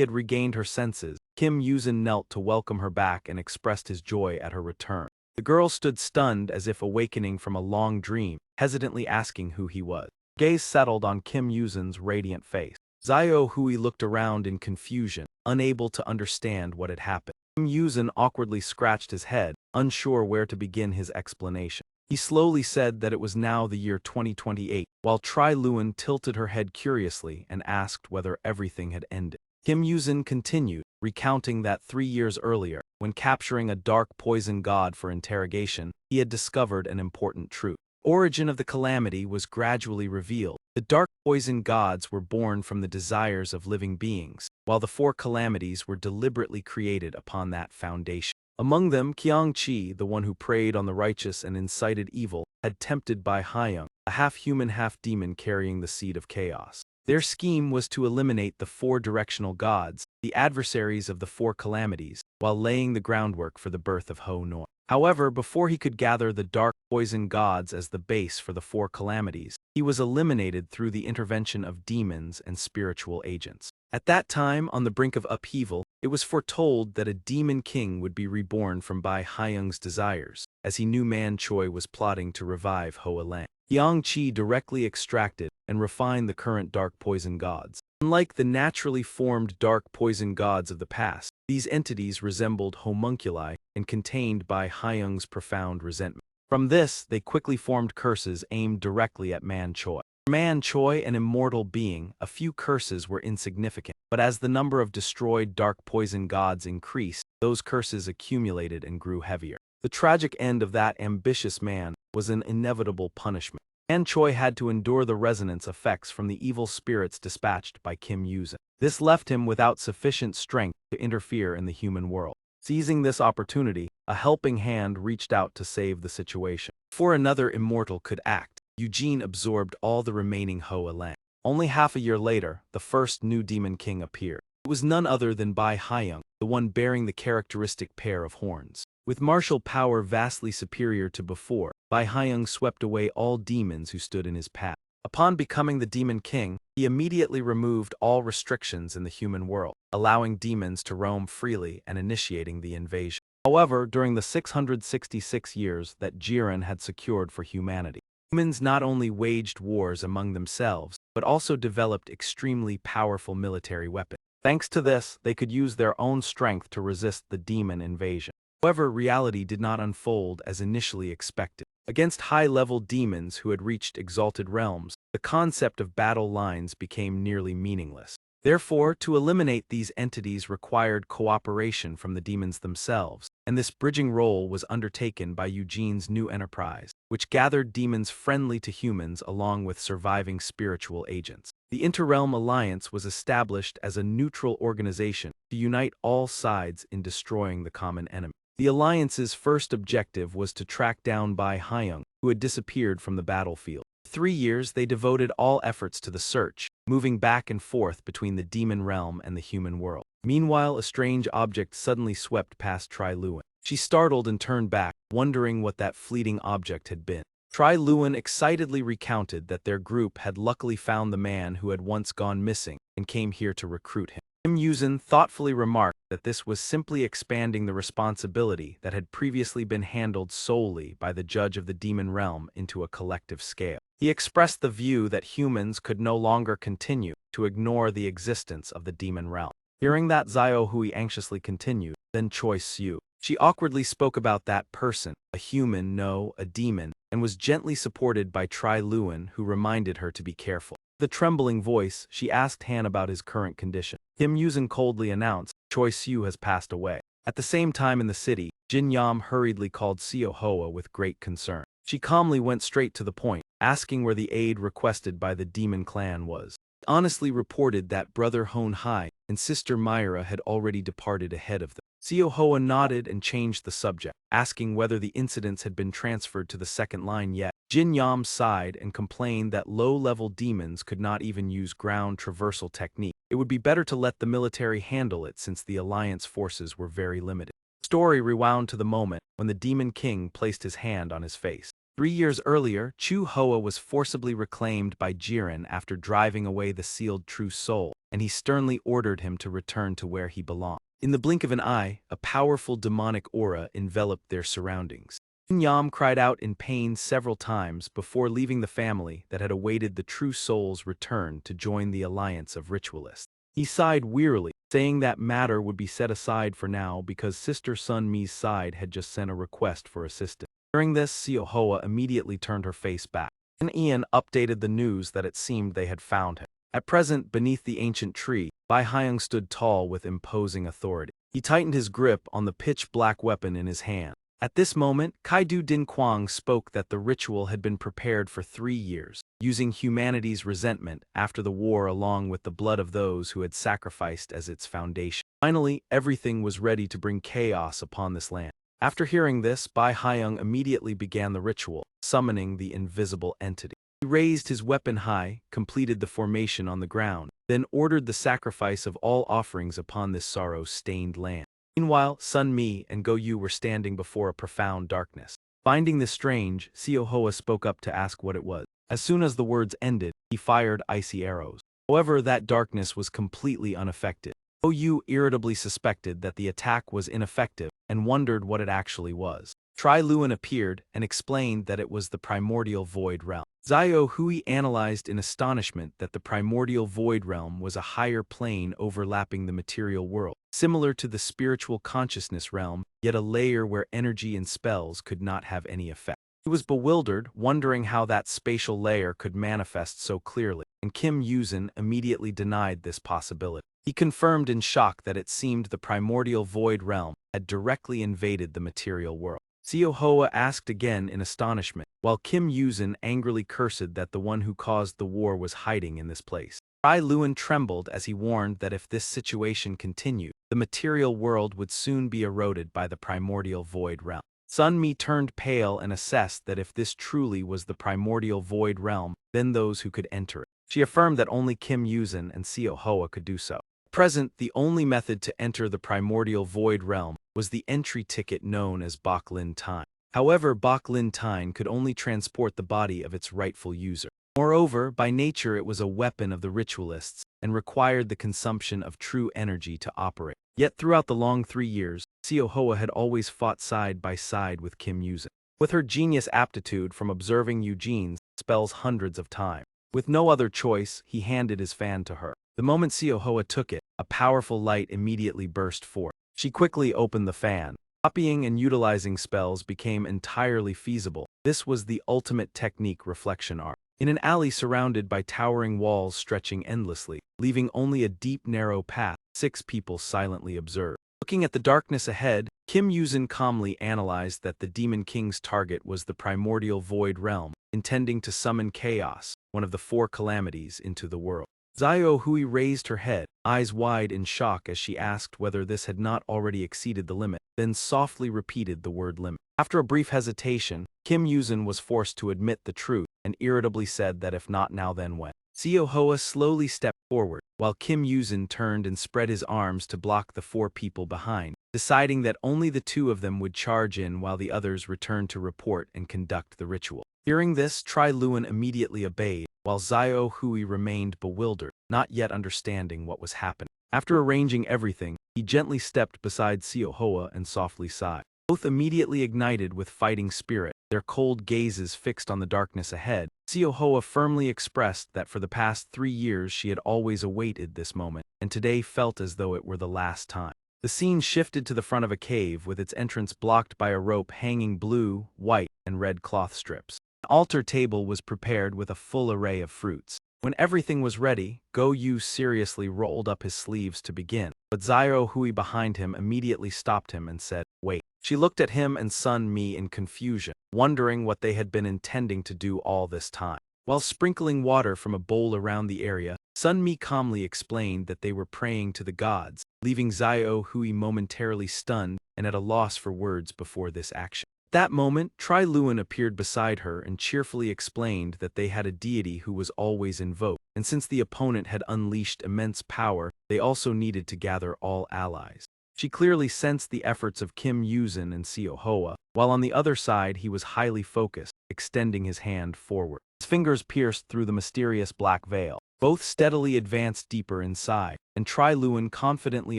had regained her senses, Kim Yuzin knelt to welcome her back and expressed his joy at her return. The girl stood stunned as if awakening from a long dream, hesitantly asking who he was. Gaze settled on Kim Yuzin's radiant face. Xiao Hui looked around in confusion, unable to understand what had happened. Kim Yuzin awkwardly scratched his head, unsure where to begin his explanation. He slowly said that it was now the year 2028, while Tri Luan tilted her head curiously and asked whether everything had ended. Kim Yuzin continued, recounting that 3 years earlier, when capturing a dark poison god for interrogation, he had discovered an important truth. Origin of the calamity was gradually revealed. The dark poison gods were born from the desires of living beings, while the 4 calamities were deliberately created upon that foundation. Among them, Qiang Qi, the one who preyed on the righteous and incited evil, had tempted Bai Haiyang, a half-human half-demon carrying the seed of chaos. Their scheme was to eliminate the 4 directional gods, the adversaries of the 4 calamities, while laying the groundwork for the birth of Ho Noi. However, before he could gather the dark poison gods as the base for the 4 calamities, he was eliminated through the intervention of demons and spiritual agents. At that time, on the brink of upheaval, it was foretold that a demon king would be reborn from Bai Haiyang's desires, as he knew Man Choi was plotting to revive Hoa Lang. Yang Qi directly extracted and refined the current dark poison gods. Unlike the naturally formed dark poison gods of the past, these entities resembled homunculi and contained Bai Haiyang's profound resentment. From this, they quickly formed curses aimed directly at Man Choi. For Man Choi, an immortal being, a few curses were insignificant, but as the number of destroyed dark poison gods increased, those curses accumulated and grew heavier. The tragic end of that ambitious man was an inevitable punishment. Man Choi had to endure the resonance effects from the evil spirits dispatched by Kim Yuzin. This left him without sufficient strength to interfere in the human world. Seizing this opportunity, a helping hand reached out to save the situation. Before another immortal could act, Eugene absorbed all the remaining Hoa Lang. Only half a year later, the first new demon king appeared. It was none other than Bai Haiyang, the one bearing the characteristic pair of horns. With martial power vastly superior to before, Bai Haiyang swept away all demons who stood in his path. Upon becoming the demon king, he immediately removed all restrictions in the human world, allowing demons to roam freely and initiating the invasion. However, during the 666 years that Jiren had secured for humanity, humans not only waged wars among themselves, but also developed extremely powerful military weapons. Thanks to this, they could use their own strength to resist the demon invasion. However, reality did not unfold as initially expected. Against high-level demons who had reached exalted realms, the concept of battle lines became nearly meaningless. Therefore, to eliminate these entities required cooperation from the demons themselves, and this bridging role was undertaken by Eugene's new enterprise, which gathered demons friendly to humans along with surviving spiritual agents. The Interrealm Alliance was established as a neutral organization to unite all sides in destroying the common enemy. The Alliance's first objective was to track down Bai Haiyang, who had disappeared from the battlefield. For 3 years, they devoted all efforts to the search, moving back and forth between the demon realm and the human world. Meanwhile, a strange object suddenly swept past Tri Luan. She startled and turned back, wondering what that fleeting object had been. Tri Luan excitedly recounted that their group had luckily found the man who had once gone missing and came here to recruit him. Kim Yuzin thoughtfully remarked that this was simply expanding the responsibility that had previously been handled solely by the judge of the demon realm into a collective scale. He expressed the view that humans could no longer continue to ignore the existence of the demon realm. Hearing that, Xiao Hui anxiously continued, then Choi Siu. She awkwardly spoke about that person, a human, no, a demon, and was gently supported by Tri Luan, who reminded her to be careful. With a trembling voice, she asked Han about his current condition. Kim Yuzin coldly announced, Choi Siu has passed away. At the same time in the city, Jin Yam hurriedly called Seo Hoa with great concern. She calmly went straight to the point, asking where the aid requested by the demon clan was. He honestly reported that brother Hon Hai and sister Myra had already departed ahead of them. Seo Hoa nodded and changed the subject, asking whether the incidents had been transferred to the second line yet. Jin Yam sighed and complained that low-level demons could not even use ground traversal technique. It would be better to let the military handle it since the alliance forces were very limited. The story rewound to the moment when the demon king placed his hand on his face. 3 years earlier, Chu Hoa was forcibly reclaimed by Jiren after driving away the sealed true soul, and he sternly ordered him to return to where he belonged. In the blink of an eye, a powerful demonic aura enveloped their surroundings. Yam cried out in pain several times before leaving the family that had awaited the true soul's return to join the alliance of ritualists. He sighed wearily, saying that matter would be set aside for now because Sister Sun Mi's side had just sent a request for assistance. During this, Seo Hoa immediately turned her face back, and Ian updated the news that it seemed they had found him. At present, beneath the ancient tree, Bai Hyung stood tall with imposing authority. He tightened his grip on the pitch-black weapon in his hand. At this moment, Kaidu Din Quang spoke that the ritual had been prepared for 3 years, using humanity's resentment after the war along with the blood of those who had sacrificed as its foundation. Finally, everything was ready to bring chaos upon this land. After hearing this, Bai Hyung immediately began the ritual, summoning the invisible entity. He raised his weapon high, completed the formation on the ground, then ordered the sacrifice of all offerings upon this sorrow-stained land. Meanwhile, Sun Mi and Go Yu were standing before a profound darkness. Finding this strange, Seo Hoa spoke up to ask what it was. As soon as the words ended, he fired icy arrows. However, that darkness was completely unaffected. Go Yu irritably suspected that the attack was ineffective and wondered what it actually was. Tri Luan appeared and explained that it was the primordial void realm. Zio Hui analyzed in astonishment that the primordial void realm was a higher plane overlapping the material world, similar to the spiritual consciousness realm, yet a layer where energy and spells could not have any effect. He was bewildered, wondering how that spatial layer could manifest so clearly, and Kim Yuzin immediately denied this possibility. He confirmed in shock that it seemed the primordial void realm had directly invaded the material world. Seo Hoa asked again in astonishment, while Kim Yuzin angrily cursed that the one who caused the war was hiding in this place. Tri Luan trembled as he warned that if this situation continued, the material world would soon be eroded by the primordial void realm. Sun Mi turned pale and assessed that if this truly was the primordial void realm, then those who could enter it. She affirmed that only Kim Yuzin and Seo Hoa could do so. At present, the only method to enter the primordial void realm was the entry ticket known as Bok Lin Tine. However, Bok Lin Tine could only transport the body of its rightful user. Moreover, by nature it was a weapon of the ritualists and required the consumption of true energy to operate. Yet throughout the long 3 years, Seo Hoa had always fought side by side with Kim Yuzin. With her genius aptitude from observing Eugene's spells hundreds of times. With no other choice, he handed his fan to her. The moment Seo Hoa took it, a powerful light immediately burst forth. She quickly opened the fan. Copying and utilizing spells became entirely feasible. This was the ultimate technique reflection art. In an alley surrounded by towering walls stretching endlessly, leaving only a deep narrow path, 6 people silently observed. Looking at the darkness ahead, Kim Yuzin calmly analyzed that the Demon King's target was the primordial void realm, intending to summon chaos, one of the 4 calamities, into the world. Zio Hui raised her head, eyes wide in shock as she asked whether this had not already exceeded the limit, then softly repeated the word limit. After a brief hesitation, Kim Yuzin was forced to admit the truth and irritably said that if not now then when. Seo Hoa slowly stepped forward, while Kim Yuzin turned and spread his arms to block the 4 people behind, deciding that only the 2 of them would charge in while the others returned to report and conduct the ritual. Hearing this, Tri Luan immediately obeyed, while Zio Hui remained bewildered, not yet understanding what was happening. After arranging everything, he gently stepped beside Seo Hoa and softly sighed. Both immediately ignited with fighting spirit, their cold gazes fixed on the darkness ahead. Seo Hoa firmly expressed that for the past 3 years she had always awaited this moment, and today felt as though it were the last time. The scene shifted to the front of a cave with its entrance blocked by a rope hanging blue, white, and red cloth strips. An altar table was prepared with a full array of fruits. When everything was ready, Go Yu seriously rolled up his sleeves to begin, but Zio Hui behind him immediately stopped him and said, "Wait." She looked at him and Sun Mi in confusion, wondering what they had been intending to do all this time. While sprinkling water from a bowl around the area, Sun Mi calmly explained that they were praying to the gods, leaving Zio Hui momentarily stunned and at a loss for words before this action. At that moment, Tri Luan appeared beside her and cheerfully explained that they had a deity who was always invoked, and since the opponent had unleashed immense power, they also needed to gather all allies. She clearly sensed the efforts of Kim Yuzin and Seo Hoa, while on the other side he was highly focused, extending his hand forward. His fingers pierced through the mysterious black veil. Both steadily advanced deeper inside, and Tri Luan confidently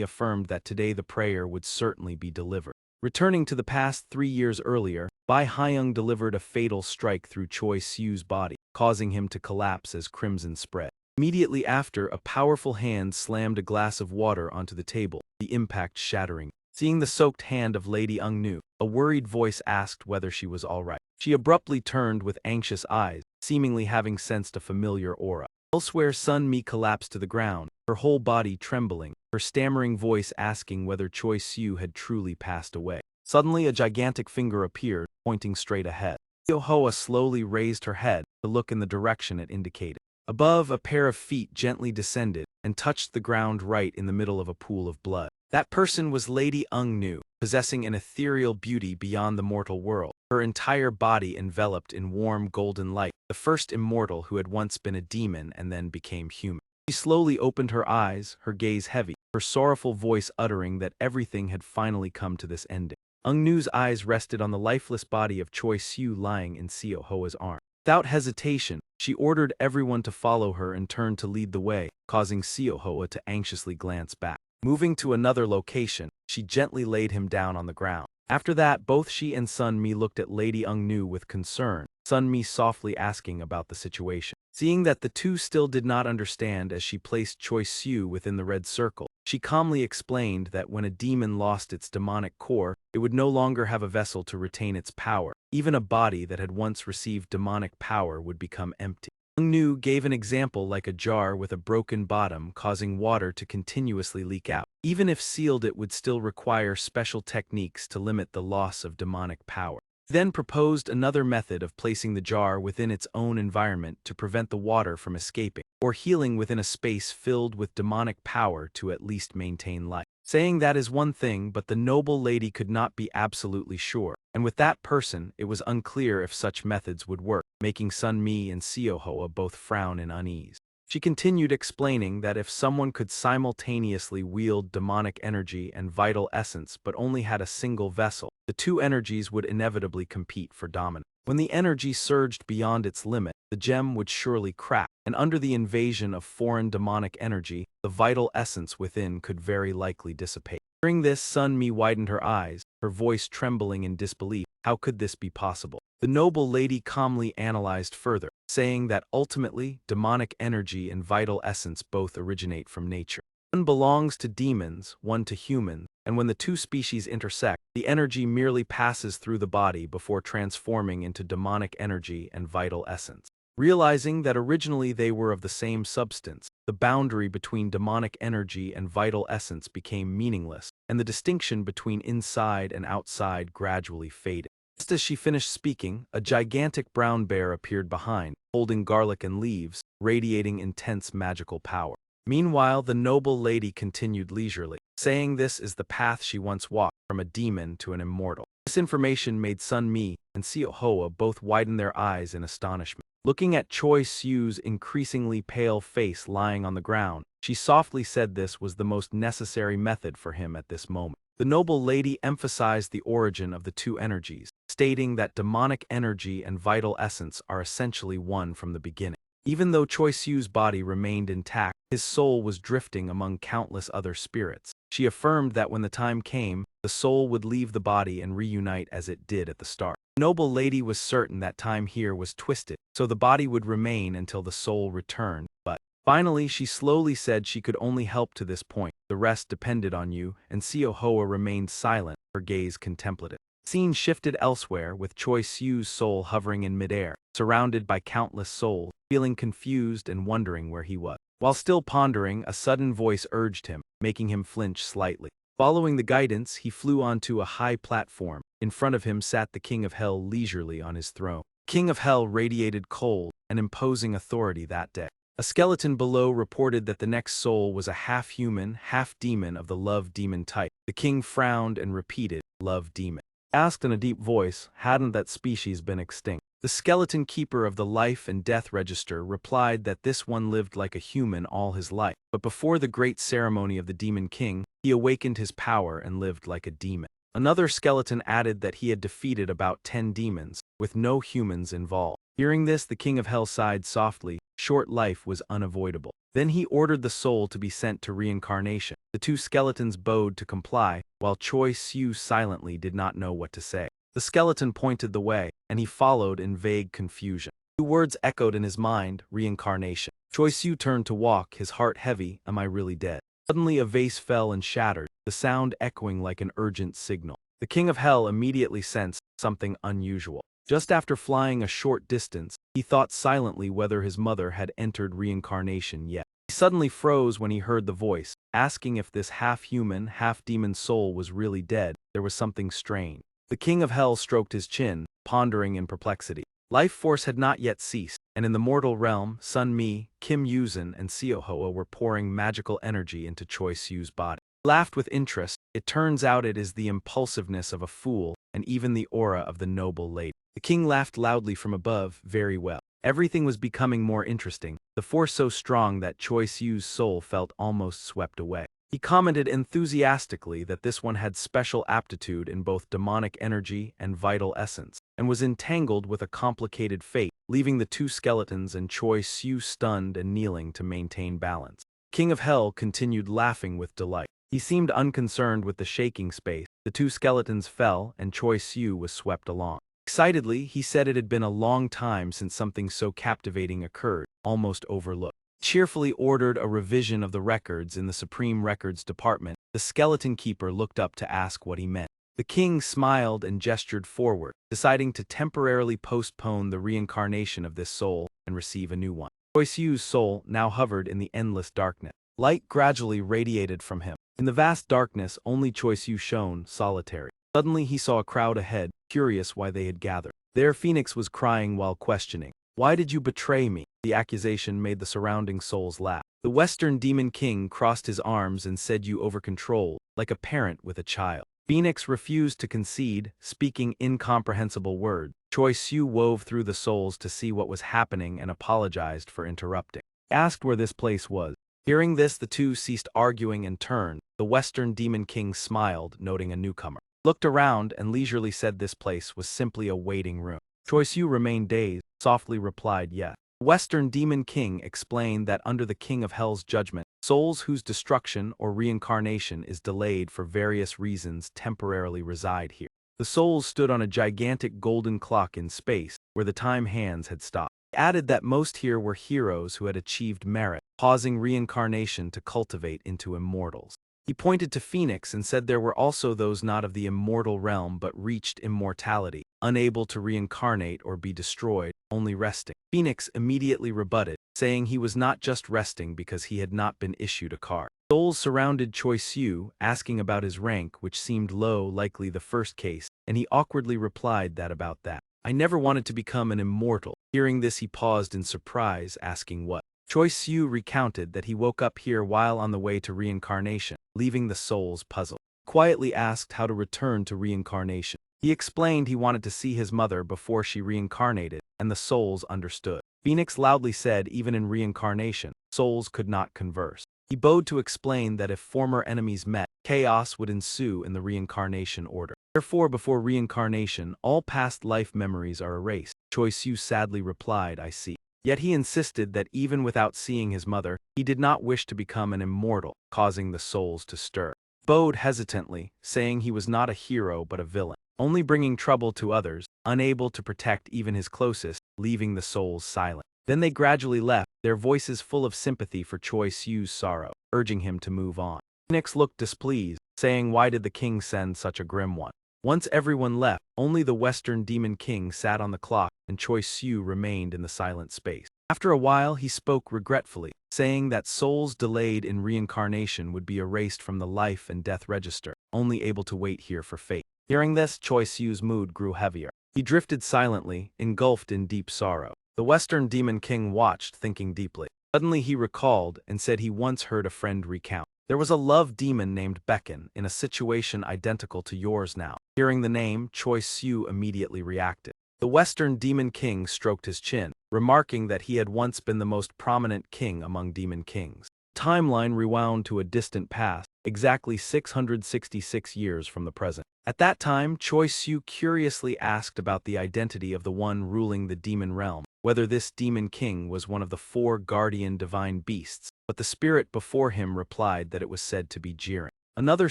affirmed that today the prayer would certainly be delivered. Returning to the past 3 years earlier, Bai Hyung delivered a fatal strike through Choi Siu's body, causing him to collapse as crimson spread. Immediately after, a powerful hand slammed a glass of water onto the table, the impact shattering. Seeing the soaked hand of Lady Ungnu, a worried voice asked whether she was all right. She abruptly turned with anxious eyes, seemingly having sensed a familiar aura. Elsewhere, Sun Mi collapsed to the ground, her whole body trembling, her stammering voice asking whether Choi Siu had truly passed away. Suddenly, a gigantic finger appeared, pointing straight ahead. Seo Hoa slowly raised her head to look in the direction it indicated. Above, a pair of feet gently descended and touched the ground right in the middle of a pool of blood. That person was Lady Ungnu, possessing an ethereal beauty beyond the mortal world, her entire body enveloped in warm golden light, the first immortal who had once been a demon and then became human. She slowly opened her eyes, her gaze heavy, her sorrowful voice uttering that everything had finally come to this ending. Ungnu's eyes rested on the lifeless body of Choi Siu lying in Seo Hoa's arm. Without hesitation, she ordered everyone to follow her and turned to lead the way, causing Seo Hoa to anxiously glance back. Moving to another location, she gently laid him down on the ground. After that, both she and Sun Mi looked at Lady Ungnu with concern, Sun Mi softly asking about the situation. Seeing that the two still did not understand as she placed Choi Siu within the red circle, she calmly explained that when a demon lost its demonic core, it would no longer have a vessel to retain its power. Even a body that had once received demonic power would become empty. Ungnu gave an example like a jar with a broken bottom causing water to continuously leak out. Even if sealed, it would still require special techniques to limit the loss of demonic power. He then proposed another method of placing the jar within its own environment to prevent the water from escaping, or healing within a space filled with demonic power to at least maintain life. Saying that is one thing, but the noble lady could not be absolutely sure, and with that person, it was unclear if such methods would work, making Sun Mi and Seo Hoa both frown in unease. She continued explaining that if someone could simultaneously wield demonic energy and vital essence but only had a single vessel, the two energies would inevitably compete for dominance. When the energy surged beyond its limit, the gem would surely crack, and under the invasion of foreign demonic energy, the vital essence within could very likely dissipate. Hearing this, Sun Mi widened her eyes, her voice trembling in disbelief. How could this be possible? The noble lady calmly analyzed further, saying that ultimately, demonic energy and vital essence both originate from nature. One belongs to demons, one to humans, and when the two species intersect, the energy merely passes through the body before transforming into demonic energy and vital essence. Realizing that originally they were of the same substance, the boundary between demonic energy and vital essence became meaningless, and the distinction between inside and outside gradually faded. Just as she finished speaking, a gigantic brown bear appeared behind, holding garlic and leaves, radiating intense magical power. Meanwhile, the noble lady continued leisurely, saying this is the path she once walked, from a demon to an immortal. This information made Sun Mi and Seo Hoa both widen their eyes in astonishment. Looking at Choi Siu's increasingly pale face lying on the ground, she softly said this was the most necessary method for him at this moment. The noble lady emphasized the origin of the two energies, stating that demonic energy and vital essence are essentially one from the beginning. Even though Choi Siu's body remained intact, his soul was drifting among countless other spirits. She affirmed that when the time came, the soul would leave the body and reunite as it did at the start. The noble lady was certain that time here was twisted, so the body would remain until the soul returned, but finally she slowly said she could only help to this point. The rest depended on you, and Seo Hoa remained silent, her gaze contemplative. The scene shifted elsewhere, with Choi Siu's soul hovering in midair, surrounded by countless souls, feeling confused and wondering where he was. While still pondering, a sudden voice urged him, making him flinch slightly. Following the guidance, he flew onto a high platform. In front of him sat the King of Hell leisurely on his throne. The King of Hell radiated cold and imposing authority that day. A skeleton below reported that the next soul was a half-human, half-demon of the love demon type. The king frowned and repeated, "Love demon." Asked in a deep voice, hadn't that species been extinct? The skeleton keeper of the life and death register replied that this one lived like a human all his life, but before the great ceremony of the Demon King, he awakened his power and lived like a demon. Another skeleton added that he had defeated about 10 demons, with no humans involved. Hearing this, the King of Hell sighed softly. Short life was unavoidable. Then he ordered the soul to be sent to reincarnation. The two skeletons bowed to comply, while Choi Siu silently did not know what to say. The skeleton pointed the way, and he followed in vague confusion. Two words echoed in his mind: reincarnation. Choi Siu turned to walk, his heart heavy. Am I really dead? Suddenly a vase fell and shattered, the sound echoing like an urgent signal. The King of Hell immediately sensed something unusual. Just after flying a short distance, he thought silently whether his mother had entered reincarnation yet. He suddenly froze when he heard the voice, asking if this half-human, half-demon soul was really dead. There was something strange. The King of Hell stroked his chin, pondering in perplexity. Life force had not yet ceased, and in the mortal realm, Sun Mi, Kim Yuzin, and Seohoa were pouring magical energy into Choi Siu's body. He laughed with interest. It turns out it is the impulsiveness of a fool, and even the aura of the noble lady. The king laughed loudly from above. Very well. Everything was becoming more interesting, the force so strong that Choi Siu's soul felt almost swept away. He commented enthusiastically that this one had special aptitude in both demonic energy and vital essence, and was entangled with a complicated fate, leaving the two skeletons and Choi Siu stunned and kneeling to maintain balance. King of Hell continued laughing with delight. He seemed unconcerned with the shaking space. The two skeletons fell, and Choi Siu was swept along. Excitedly, he said it had been a long time since something so captivating occurred, almost overlooked. Cheerfully ordered a revision of the records in the Supreme Records Department. The skeleton keeper looked up to ask what he meant. The king smiled and gestured forward, deciding to temporarily postpone the reincarnation of this soul and receive a new one. Choi Siu's soul now hovered in the endless darkness. Light gradually radiated from him. In the vast darkness, only Choi Siu shone, solitary. Suddenly he saw a crowd ahead, curious why they had gathered. There Phoenix was crying while questioning. Why did you betray me? The accusation made the surrounding souls laugh. The Western Demon King crossed his arms and said you over-controlled, like a parent with a child. Phoenix refused to concede, speaking incomprehensible words. Choi Siu wove through the souls to see what was happening and apologized for interrupting. He asked where this place was. Hearing this, the two ceased arguing and turned. The Western Demon King smiled, noting a newcomer. Looked around and leisurely said this place was simply a waiting room. Choi Siu remained dazed, softly replied yes. The Western Demon King explained that under the King of Hell's judgment, souls whose destruction or reincarnation is delayed for various reasons temporarily reside here. The souls stood on a gigantic golden clock in space, where the time hands had stopped. He added that most here were heroes who had achieved merit, pausing reincarnation to cultivate into immortals. He pointed to Phoenix and said there were also those not of the immortal realm but reached immortality, unable to reincarnate or be destroyed, only resting. Phoenix immediately rebutted, saying he was not just resting because he had not been issued a card. Souls surrounded Choi Siu, asking about his rank, which seemed low, likely the first case, and he awkwardly replied that about that. I never wanted to become an immortal. Hearing this, he paused in surprise, asking what. Choi Siu recounted that he woke up here while on the way to reincarnation, leaving the souls puzzled. Quietly asked how to return to reincarnation. He explained he wanted to see his mother before she reincarnated, and the souls understood. Phoenix loudly said even in reincarnation, souls could not converse. He bowed to explain that if former enemies met, chaos would ensue in the reincarnation order. Therefore, before reincarnation, all past life memories are erased. Choi Siu sadly replied, I see. Yet he insisted that even without seeing his mother, he did not wish to become an immortal, causing the souls to stir. Bowed hesitantly, saying he was not a hero but a villain, only bringing trouble to others, unable to protect even his closest, leaving the souls silent. Then they gradually left, their voices full of sympathy for Choi Siu's sorrow, urging him to move on. Phoenix looked displeased, saying why did the king send such a grim one? Once everyone left, only the Western Demon King sat on the clock, and Choi Siu remained in the silent space. After a while, he spoke regretfully, saying that souls delayed in reincarnation would be erased from the life and death register, only able to wait here for fate. Hearing this, Choi Siu's mood grew heavier. He drifted silently, engulfed in deep sorrow. The Western Demon King watched, thinking deeply. Suddenly he recalled and said he once heard a friend recount. There was a love demon named Beckon in a situation identical to yours now. Hearing the name, Choi Siu immediately reacted. The Western Demon King stroked his chin, remarking that he had once been the most prominent king among demon kings. Timeline rewound to a distant past, exactly 666 years from the present. At that time, Choi Siu curiously asked about the identity of the one ruling the demon realm, whether this demon king was one of the 4 guardian divine beasts, but the spirit before him replied that it was said to be Jiren. Another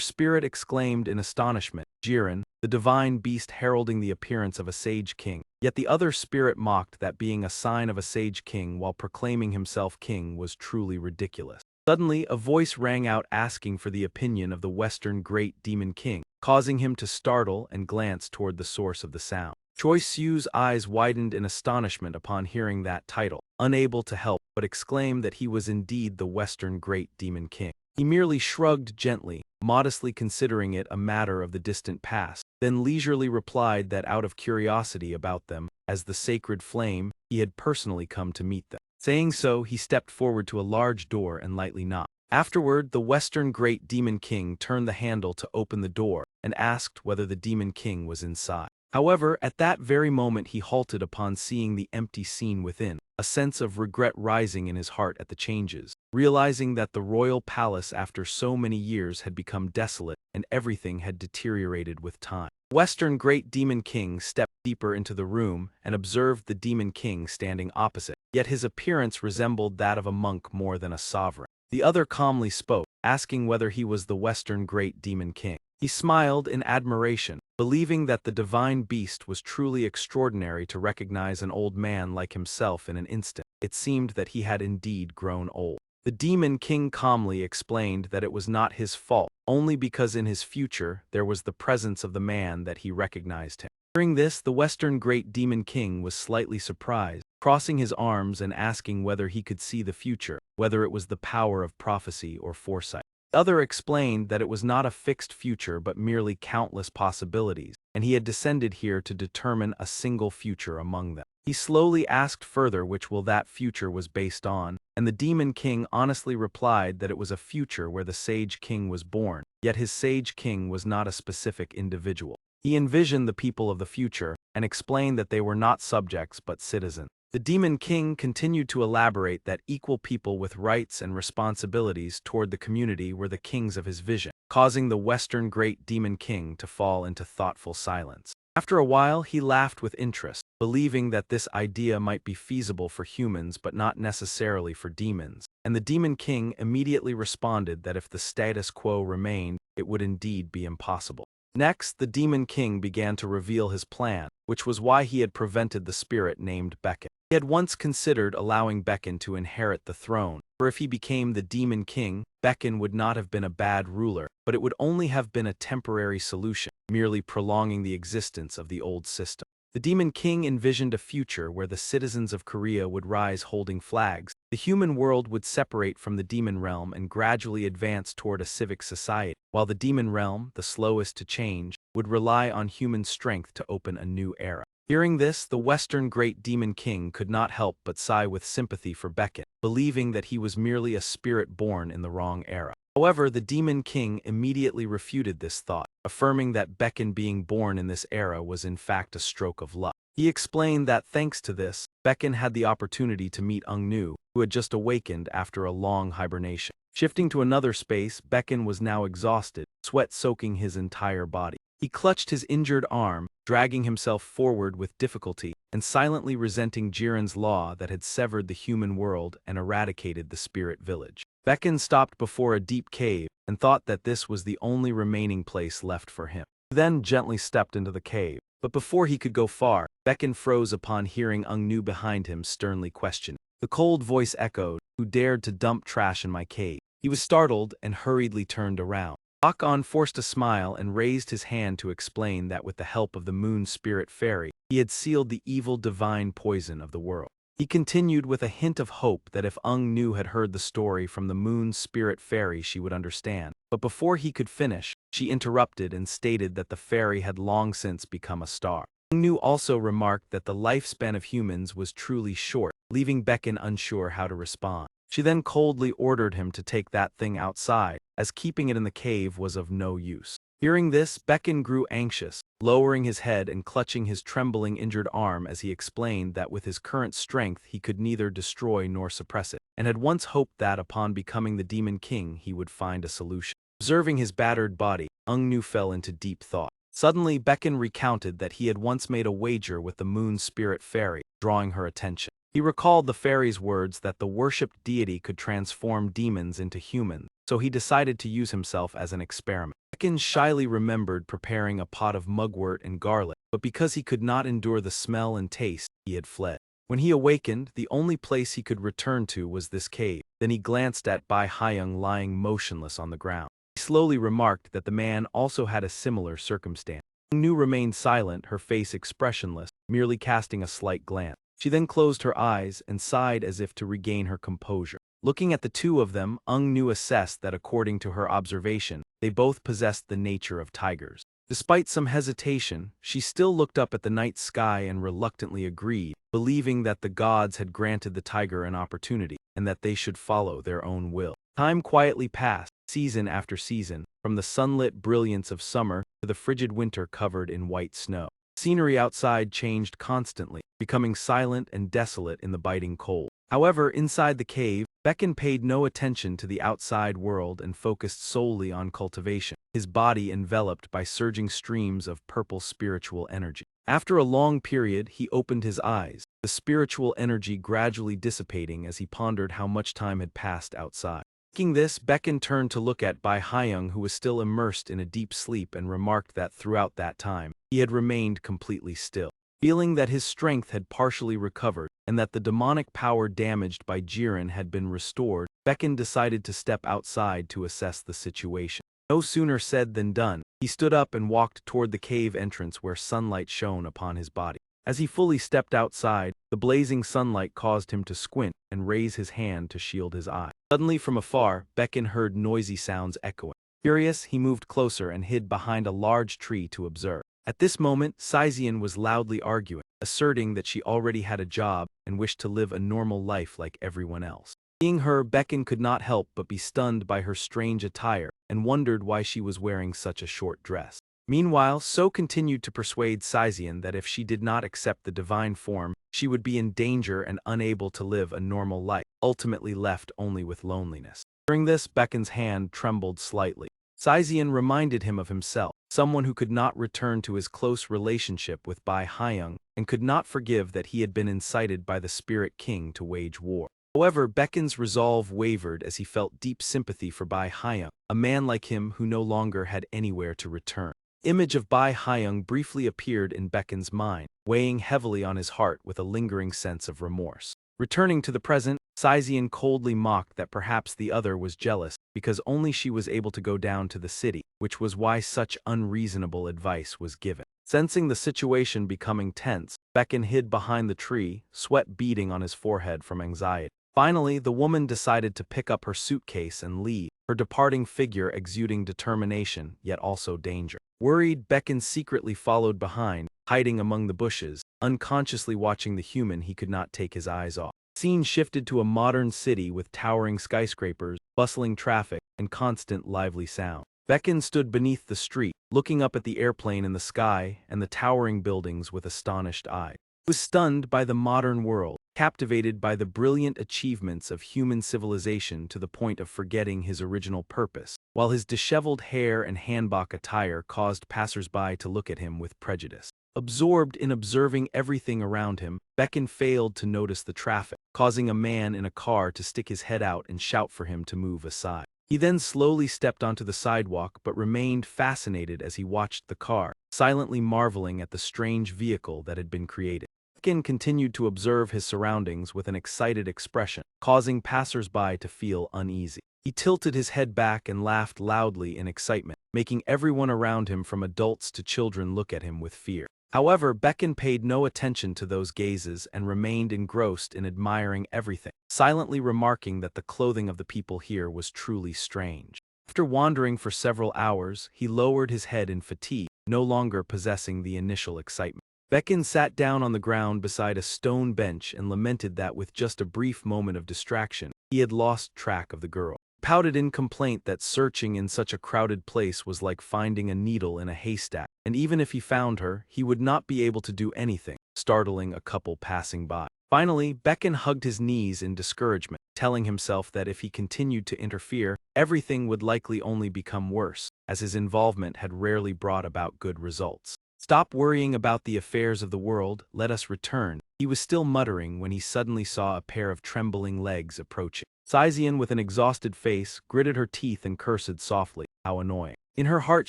spirit exclaimed in astonishment, Jiren, the divine beast heralding the appearance of a sage king. Yet the other spirit mocked that being a sign of a sage king while proclaiming himself king was truly ridiculous. Suddenly, a voice rang out asking for the opinion of the Western Great Demon King, causing him to startle and glance toward the source of the sound. Choi Siu's eyes widened in astonishment upon hearing that title, unable to help but exclaim that he was indeed the Western Great Demon King. He merely shrugged gently, modestly considering it a matter of the distant past, then leisurely replied that out of curiosity about them, as the sacred flame, he had personally come to meet them. Saying so, he stepped forward to a large door and lightly knocked. Afterward, the Western Great Demon King turned the handle to open the door and asked whether the Demon King was inside. However, at that very moment he halted upon seeing the empty scene within, a sense of regret rising in his heart at the changes, realizing that the royal palace after so many years had become desolate and everything had deteriorated with time. Western Great Demon King stepped deeper into the room and observed the Demon King standing opposite, yet his appearance resembled that of a monk more than a sovereign. The other calmly spoke, asking whether he was the Western Great Demon King. He smiled in admiration, believing that the divine beast was truly extraordinary to recognize an old man like himself in an instant. It seemed that he had indeed grown old. The Demon King calmly explained that it was not his fault, only because in his future there was the presence of the man that he recognized him. Hearing this, the Western Great Demon King was slightly surprised, crossing his arms and asking whether he could see the future, whether it was the power of prophecy or foresight. The other explained that it was not a fixed future but merely countless possibilities, and he had descended here to determine a single future among them. He slowly asked further which will that future was based on, and the Demon King honestly replied that it was a future where the Sage King was born, yet his Sage King was not a specific individual. He envisioned the people of the future, and explained that they were not subjects but citizens. The Demon King continued to elaborate that equal people with rights and responsibilities toward the community were the kings of his vision, causing the Western Great Demon King to fall into thoughtful silence. After a while, he laughed with interest, believing that this idea might be feasible for humans but not necessarily for demons, and the Demon King immediately responded that if the status quo remained, it would indeed be impossible. Next, the Demon King began to reveal his plan, which was why he had prevented the spirit named Beckon. He had once considered allowing Beckon to inherit the throne, for if he became the Demon King, Beckon would not have been a bad ruler, but it would only have been a temporary solution, merely prolonging the existence of the old system. The Demon King envisioned a future where the citizens of Korea would rise holding flags, the human world would separate from the demon realm and gradually advance toward a civic society, while the demon realm, the slowest to change, would rely on human strength to open a new era. Hearing this, the Western Great Demon King could not help but sigh with sympathy for Beckon, believing that he was merely a spirit born in the wrong era. However, the Demon King immediately refuted this thought, affirming that Beckon being born in this era was in fact a stroke of luck. He explained that thanks to this, Beckon had the opportunity to meet Ung-Nu, who had just awakened after a long hibernation. Shifting to another space, Beckon was now exhausted, sweat soaking his entire body. He clutched his injured arm, dragging himself forward with difficulty, and silently resenting Jiren's law that had severed the human world and eradicated the spirit village. Beckon stopped before a deep cave and thought that this was the only remaining place left for him. He then gently stepped into the cave, but before he could go far, Beckon froze upon hearing Ung-Nu behind him sternly question. The cold voice echoed, "Who dared to dump trash in my cave?" He was startled and hurriedly turned around. Bak-on forced a smile and raised his hand to explain that with the help of the moon spirit fairy, he had sealed the evil divine poison of the world. He continued with a hint of hope that if Ung-Nu had heard the story from the moon spirit fairy she would understand, but before he could finish, she interrupted and stated that the fairy had long since become a star. Ung-Nu also remarked that the lifespan of humans was truly short, leaving Beckon unsure how to respond. She then coldly ordered him to take that thing outside, as keeping it in the cave was of no use. Hearing this, Becken grew anxious, lowering his head and clutching his trembling injured arm as he explained that with his current strength he could neither destroy nor suppress it, and had once hoped that upon becoming the Demon King he would find a solution. Observing his battered body, Ungnu fell into deep thought. Suddenly, Becken recounted that he had once made a wager with the moon spirit fairy, drawing her attention. He recalled the fairy's words that the worshipped deity could transform demons into humans, so he decided to use himself as an experiment. Becken shyly remembered preparing a pot of mugwort and garlic, but because he could not endure the smell and taste, he had fled. When he awakened, the only place he could return to was this cave. Then he glanced at Bai Haiyang lying motionless on the ground. He slowly remarked that the man also had a similar circumstance. Nu remained silent, her face expressionless, merely casting a slight glance. She then closed her eyes and sighed as if to regain her composure. Looking at the two of them, Nu assessed that according to her observation, they both possessed the nature of tigers. Despite some hesitation, she still looked up at the night sky and reluctantly agreed, believing that the gods had granted the tiger an opportunity, and that they should follow their own will. Time quietly passed, season after season, from the sunlit brilliance of summer to the frigid winter covered in white snow. Scenery outside changed constantly, becoming silent and desolate in the biting cold. However, inside the cave, Becken paid no attention to the outside world and focused solely on cultivation, his body enveloped by surging streams of purple spiritual energy. After a long period, he opened his eyes, the spiritual energy gradually dissipating as he pondered how much time had passed outside. Thinking this, Becken turned to look at Bai Haiyang, who was still immersed in a deep sleep, and remarked that throughout that time, he had remained completely still. Feeling that his strength had partially recovered, and that the demonic power damaged by Jiren had been restored, Becken decided to step outside to assess the situation. No sooner said than done. He stood up and walked toward the cave entrance where sunlight shone upon his body. As he fully stepped outside, the blazing sunlight caused him to squint and raise his hand to shield his eye. Suddenly from afar, Becken heard noisy sounds echoing. Curious, he moved closer and hid behind a large tree to observe. At this moment, Saizian was loudly arguing, asserting that she already had a job and wished to live a normal life like everyone else. Seeing her, Becken could not help but be stunned by her strange attire and wondered why she was wearing such a short dress. Meanwhile, So continued to persuade Saizian that if she did not accept the divine form, she would be in danger and unable to live a normal life, ultimately left only with loneliness. During this, Becken's hand trembled slightly. Saizian reminded him of himself, someone who could not return to his close relationship with Bai Haiyang and could not forgive that he had been incited by the Spirit King to wage war. However, Becken's resolve wavered as he felt deep sympathy for Bai Haiyang, a man like him who no longer had anywhere to return. The image of Bai Haiyang briefly appeared in Becken's mind, weighing heavily on his heart with a lingering sense of remorse. Returning to the present, Saizian coldly mocked that perhaps the other was jealous because only she was able to go down to the city, which was why such unreasonable advice was given. Sensing the situation becoming tense, Becken hid behind the tree, sweat beading on his forehead from anxiety. Finally, the woman decided to pick up her suitcase and leave, her departing figure exuding determination, yet also danger. Worried, Becken secretly followed behind, hiding among the bushes, unconsciously watching the human he could not take his eyes off. The scene shifted to a modern city with towering skyscrapers, bustling traffic, and constant lively sound. Becken stood beneath the street, looking up at the airplane in the sky and the towering buildings with astonished eyes. He was stunned by the modern world, captivated by the brilliant achievements of human civilization to the point of forgetting his original purpose, while his disheveled hair and hanbok attire caused passers-by to look at him with prejudice. Absorbed in observing everything around him, Becken failed to notice the traffic, causing a man in a car to stick his head out and shout for him to move aside. He then slowly stepped onto the sidewalk but remained fascinated as he watched the car, silently marveling at the strange vehicle that had been created. Becken continued to observe his surroundings with an excited expression, causing passers-by to feel uneasy. He tilted his head back and laughed loudly in excitement, making everyone around him from adults to children look at him with fear. However, Becken paid no attention to those gazes and remained engrossed in admiring everything, silently remarking that the clothing of the people here was truly strange. After wandering for several hours, he lowered his head in fatigue, no longer possessing the initial excitement. Becken sat down on the ground beside a stone bench and lamented that with just a brief moment of distraction, he had lost track of the girl. Pouted in complaint that searching in such a crowded place was like finding a needle in a haystack, and even if he found her, he would not be able to do anything, startling a couple passing by. Finally, Becken hugged his knees in discouragement, telling himself that if he continued to interfere, everything would likely only become worse, as his involvement had rarely brought about good results. "Stop worrying about the affairs of the world, let us return," he was still muttering when he suddenly saw a pair of trembling legs approaching. Saizian, with an exhausted face, gritted her teeth and cursed softly. How annoying. In her heart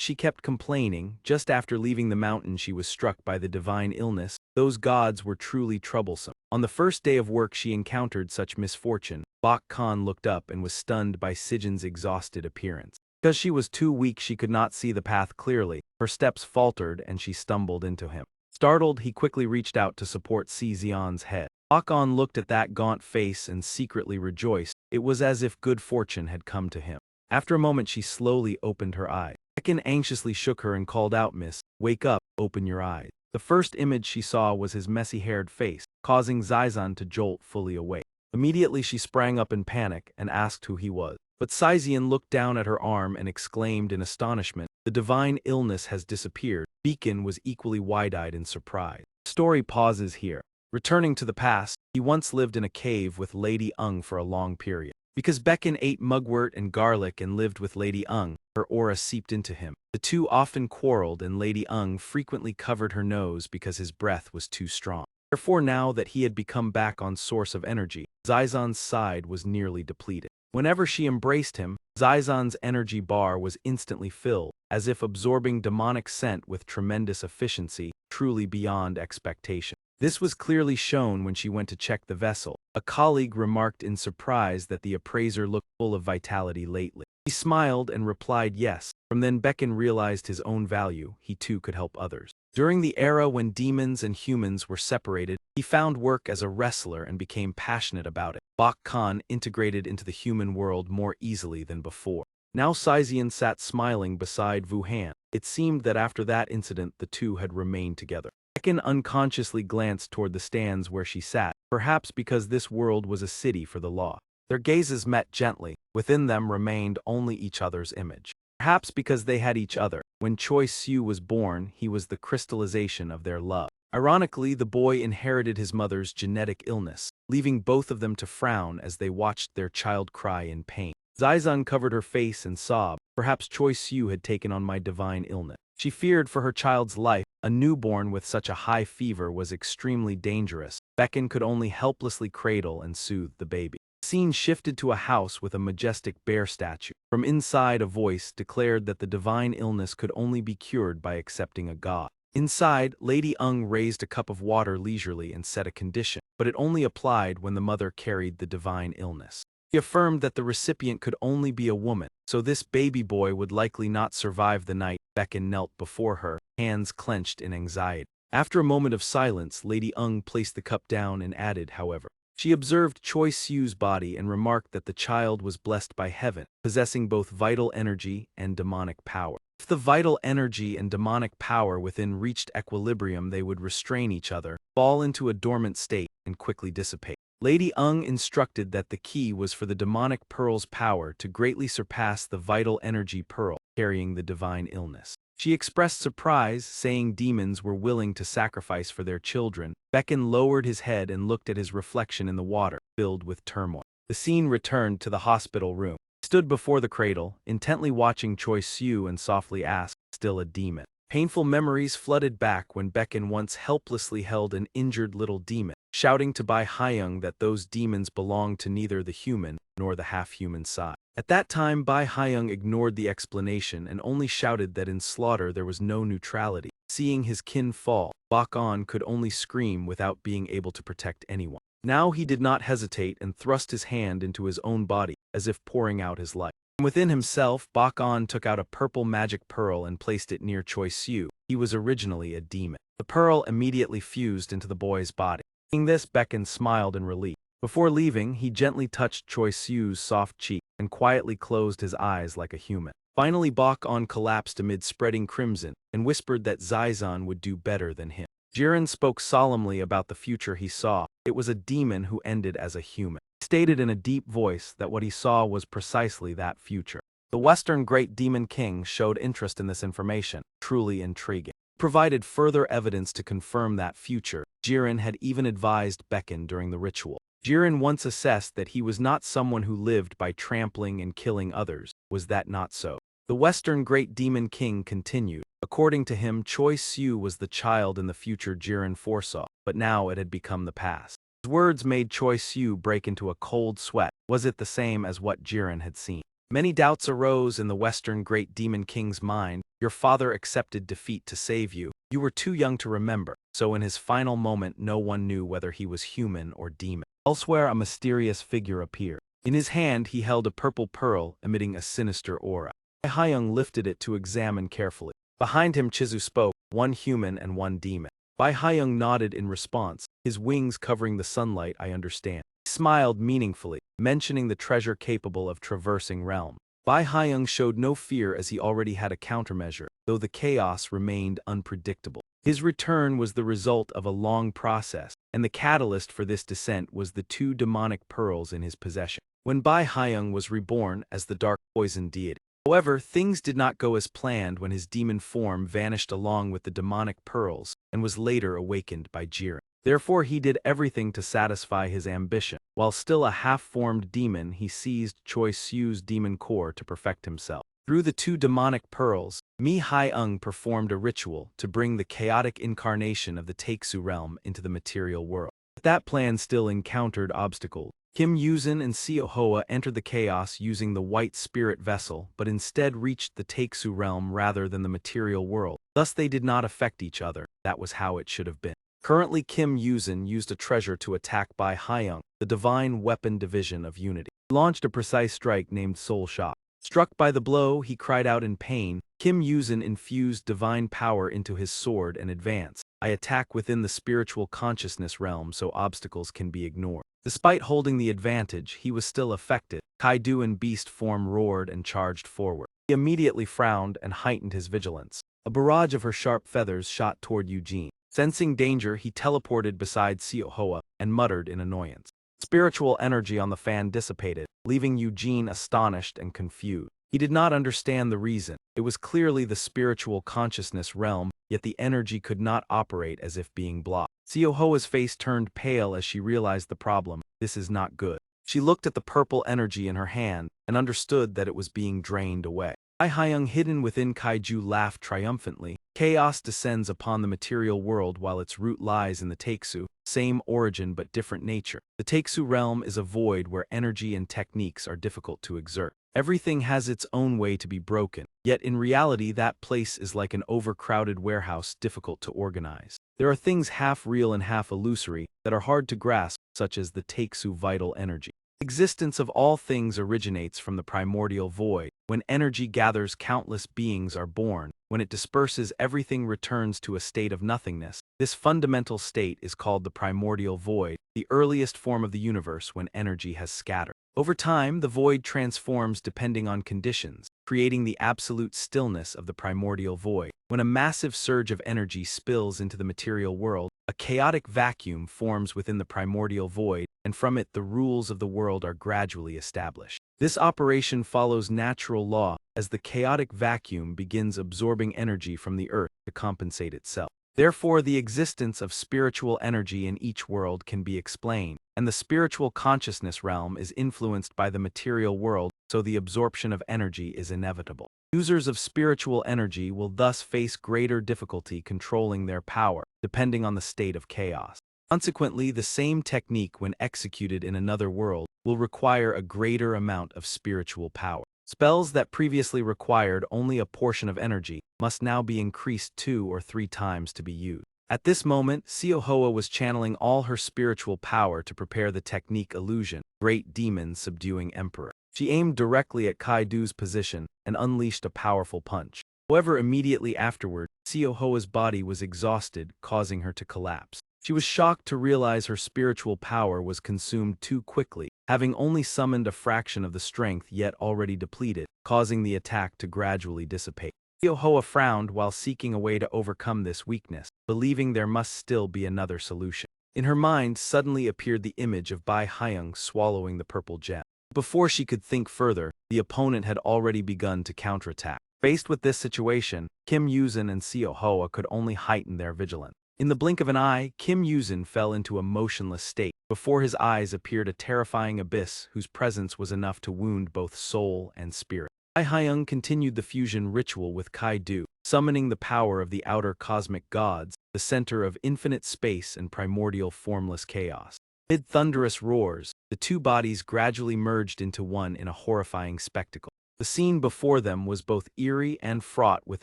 she kept complaining. Just after leaving the mountain she was struck by the divine illness. Those gods were truly troublesome. On the first day of work she encountered such misfortune. Bak Khan looked up and was stunned by Sijin's exhausted appearance. Because she was too weak she could not see the path clearly. Her steps faltered and she stumbled into him. Startled, he quickly reached out to support Xizian's head. Bak-on looked at that gaunt face and secretly rejoiced. It was as if good fortune had come to him. After a moment she slowly opened her eyes. Becken anxiously shook her and called out, "Miss, wake up, open your eyes." The first image she saw was his messy-haired face, causing Zizan to jolt fully awake. Immediately she sprang up in panic and asked who he was. But Saizian looked down at her arm and exclaimed in astonishment, "The divine illness has disappeared." Beacon was equally wide-eyed in surprise. The story pauses here. Returning to the past, he once lived in a cave with Lady Ung for a long period. Because Becken ate mugwort and garlic and lived with Lady Ung, her aura seeped into him. The two often quarreled and Lady Ung frequently covered her nose because his breath was too strong. Therefore, now that he had become back on source of energy, Zizan's side was nearly depleted. Whenever she embraced him, Zizan's energy bar was instantly filled, as if absorbing demonic scent with tremendous efficiency, truly beyond expectation. This was clearly shown when she went to check the vessel. A colleague remarked in surprise that the appraiser looked full of vitality lately. He smiled and replied yes. From then Becken realized his own value. He too could help others. During the era when demons and humans were separated, he found work as a wrestler and became passionate about it. Bak Khan integrated into the human world more easily than before. Now Saizian sat smiling beside Wuhan. It seemed that after that incident the two had remained together. Becken unconsciously glanced toward the stands where she sat, perhaps because this world was a city for the law. Their gazes met gently. Within them remained only each other's image. Perhaps because they had each other. When Choi Siu was born, he was the crystallization of their love. Ironically, the boy inherited his mother's genetic illness, leaving both of them to frown as they watched their child cry in pain. Zizan covered her face and sobbed. Perhaps Choi Siu had taken on my divine illness. She feared for her child's life. A newborn with such a high fever was extremely dangerous. Becken could only helplessly cradle and soothe the baby. The scene shifted to a house with a majestic bear statue. From inside, a voice declared that the divine illness could only be cured by accepting a god. Inside, Lady Ung raised a cup of water leisurely and set a condition, but it only applied when the mother carried the divine illness. She affirmed that the recipient could only be a woman, so this baby boy would likely not survive the night. Becken knelt before her, hands clenched in anxiety. After a moment of silence, Lady Ung placed the cup down and added, however. She observed Choi Siu's body and remarked that the child was blessed by heaven, possessing both vital energy and demonic power. If the vital energy and demonic power within reached equilibrium, they would restrain each other, fall into a dormant state, and quickly dissipate. Lady Ung instructed that the key was for the demonic pearl's power to greatly surpass the vital energy pearl, carrying the divine illness. She expressed surprise, saying demons were willing to sacrifice for their children. Becken lowered his head and looked at his reflection in the water, filled with turmoil. The scene returned to the hospital room. He stood before the cradle, intently watching Choi Siu and softly asked, "Still a demon?" Painful memories flooded back when Becken once helplessly held an injured little demon, shouting to Bai Hyung that those demons belonged to neither the human nor the half-human side. At that time, Bai Hyung ignored the explanation and only shouted that in slaughter there was no neutrality. Seeing his kin fall, Bak-on could only scream without being able to protect anyone. Now he did not hesitate and thrust his hand into his own body, as if pouring out his life. Within himself, Bak-on took out a purple magic pearl and placed it near Choi Siu. He was originally a demon. The pearl immediately fused into the boy's body. Seeing this, Becken smiled in relief. Before leaving, he gently touched Choi Siu's soft cheek and quietly closed his eyes like a human. Finally, Bak-on collapsed amid spreading crimson and whispered that Zizan would do better than him. Jiren spoke solemnly about the future he saw. It was a demon who ended as a human. Stated in a deep voice that what he saw was precisely that future. The Western Great Demon King showed interest in this information, truly intriguing. Provided further evidence to confirm that future. Jiren had even advised Becken during the ritual. Jiren once assessed that he was not someone who lived by trampling and killing others. Was that not so? The Western Great Demon King continued. According to him, Choi Siu was the child in the future Jiren foresaw, but now it had become the past. His words made Choi Siu break into a cold sweat. Was it the same as what Jiren had seen? Many doubts arose in the Western Great Demon King's mind. Your father accepted defeat to save you. You were too young to remember, so in his final moment no one knew whether he was human or demon. Elsewhere a mysterious figure appeared. In his hand he held a purple pearl emitting a sinister aura. Hayoung lifted it to examine carefully. Behind him Chizu spoke, one human and one demon. Bai Hayoung nodded in response, his wings covering the sunlight. I understand. He smiled meaningfully, mentioning the treasure capable of traversing realm. Bai Hayoung showed no fear as he already had a countermeasure, though the chaos remained unpredictable. His return was the result of a long process, and the catalyst for this descent was the two demonic pearls in his possession. When Bai Hayoung was reborn as the dark poison deity. However, things did not go as planned when his demon form vanished along with the demonic pearls and was later awakened by Jiren. Therefore he did everything to satisfy his ambition. While still a half-formed demon, he seized Choi Siu's demon core to perfect himself. Through the two demonic pearls, Mi Hayoung performed a ritual to bring the chaotic incarnation of the Taeksu realm into the material world. But that plan still encountered obstacles. Kim Yuzin and Seo Hoa entered the chaos using the white spirit vessel, but instead reached the Taeksu realm rather than the material world. Thus they did not affect each other. That was how it should have been. Currently Kim Yuzin used a treasure to attack Bai Hayoung, the divine weapon division of unity. He launched a precise strike named Soul Shock. Struck by the blow, he cried out in pain. Kim Yuzin infused divine power into his sword and advanced. I attack within the spiritual consciousness realm so obstacles can be ignored. Despite holding the advantage, he was still affected. Kaido in beast form roared and charged forward. He immediately frowned and heightened his vigilance. A barrage of her sharp feathers shot toward Eugene. Sensing danger, he teleported beside Seo Hoa and muttered in annoyance. Spiritual energy on the fan dissipated, leaving Eugene astonished and confused. He did not understand the reason. It was clearly the spiritual consciousness realm, yet the energy could not operate as if being blocked. Seo Hoa's face turned pale as she realized the problem. This is not good. She looked at the purple energy in her hand and understood that it was being drained away. Bai Hayoung hidden within Kaiju laughed triumphantly. Chaos descends upon the material world while its root lies in the Taeksu, same origin but different nature. The Taeksu realm is a void where energy and techniques are difficult to exert. Everything has its own way to be broken, yet in reality that place is like an overcrowded warehouse difficult to organize. There are things half real and half illusory that are hard to grasp, such as the Taeksu vital energy. The existence of all things originates from the primordial void. When energy gathers, countless beings are born. When it disperses, everything returns to a state of nothingness. This fundamental state is called the primordial void, the earliest form of the universe when energy has scattered. Over time, the void transforms depending on conditions, creating the absolute stillness of the primordial void. When a massive surge of energy spills into the material world, a chaotic vacuum forms within the primordial void, and from it the rules of the world are gradually established. This operation follows natural law, as the chaotic vacuum begins absorbing energy from the earth to compensate itself. Therefore, the existence of spiritual energy in each world can be explained, and the spiritual consciousness realm is influenced by the material world, so the absorption of energy is inevitable. Users of spiritual energy will thus face greater difficulty controlling their power, depending on the state of chaos. Consequently, the same technique when executed in another world will require a greater amount of spiritual power. Spells that previously required only a portion of energy must now be increased 2 or 3 times to be used. At this moment, Seo Hoa was channeling all her spiritual power to prepare the technique illusion, Great Demon Subduing Emperor. She aimed directly at Kaido's position and unleashed a powerful punch. However, immediately afterward, Seo Hoa's body was exhausted, causing her to collapse. She was shocked to realize her spiritual power was consumed too quickly, having only summoned a fraction of the strength yet already depleted, causing the attack to gradually dissipate. Seo Hoa frowned while seeking a way to overcome this weakness, believing there must still be another solution. In her mind suddenly appeared the image of Bai Hyung swallowing the purple gem. Before she could think further, the opponent had already begun to counterattack. Faced with this situation, Kim Yuzin and Seo Hoa could only heighten their vigilance. In the blink of an eye, Kim Yuzin fell into a motionless state. Before his eyes appeared a terrifying abyss whose presence was enough to wound both soul and spirit. Bai Hyung continued the fusion ritual with Kai Du, summoning the power of the outer cosmic gods, the center of infinite space and primordial formless chaos. Amid thunderous roars, the two bodies gradually merged into one in a horrifying spectacle. The scene before them was both eerie and fraught with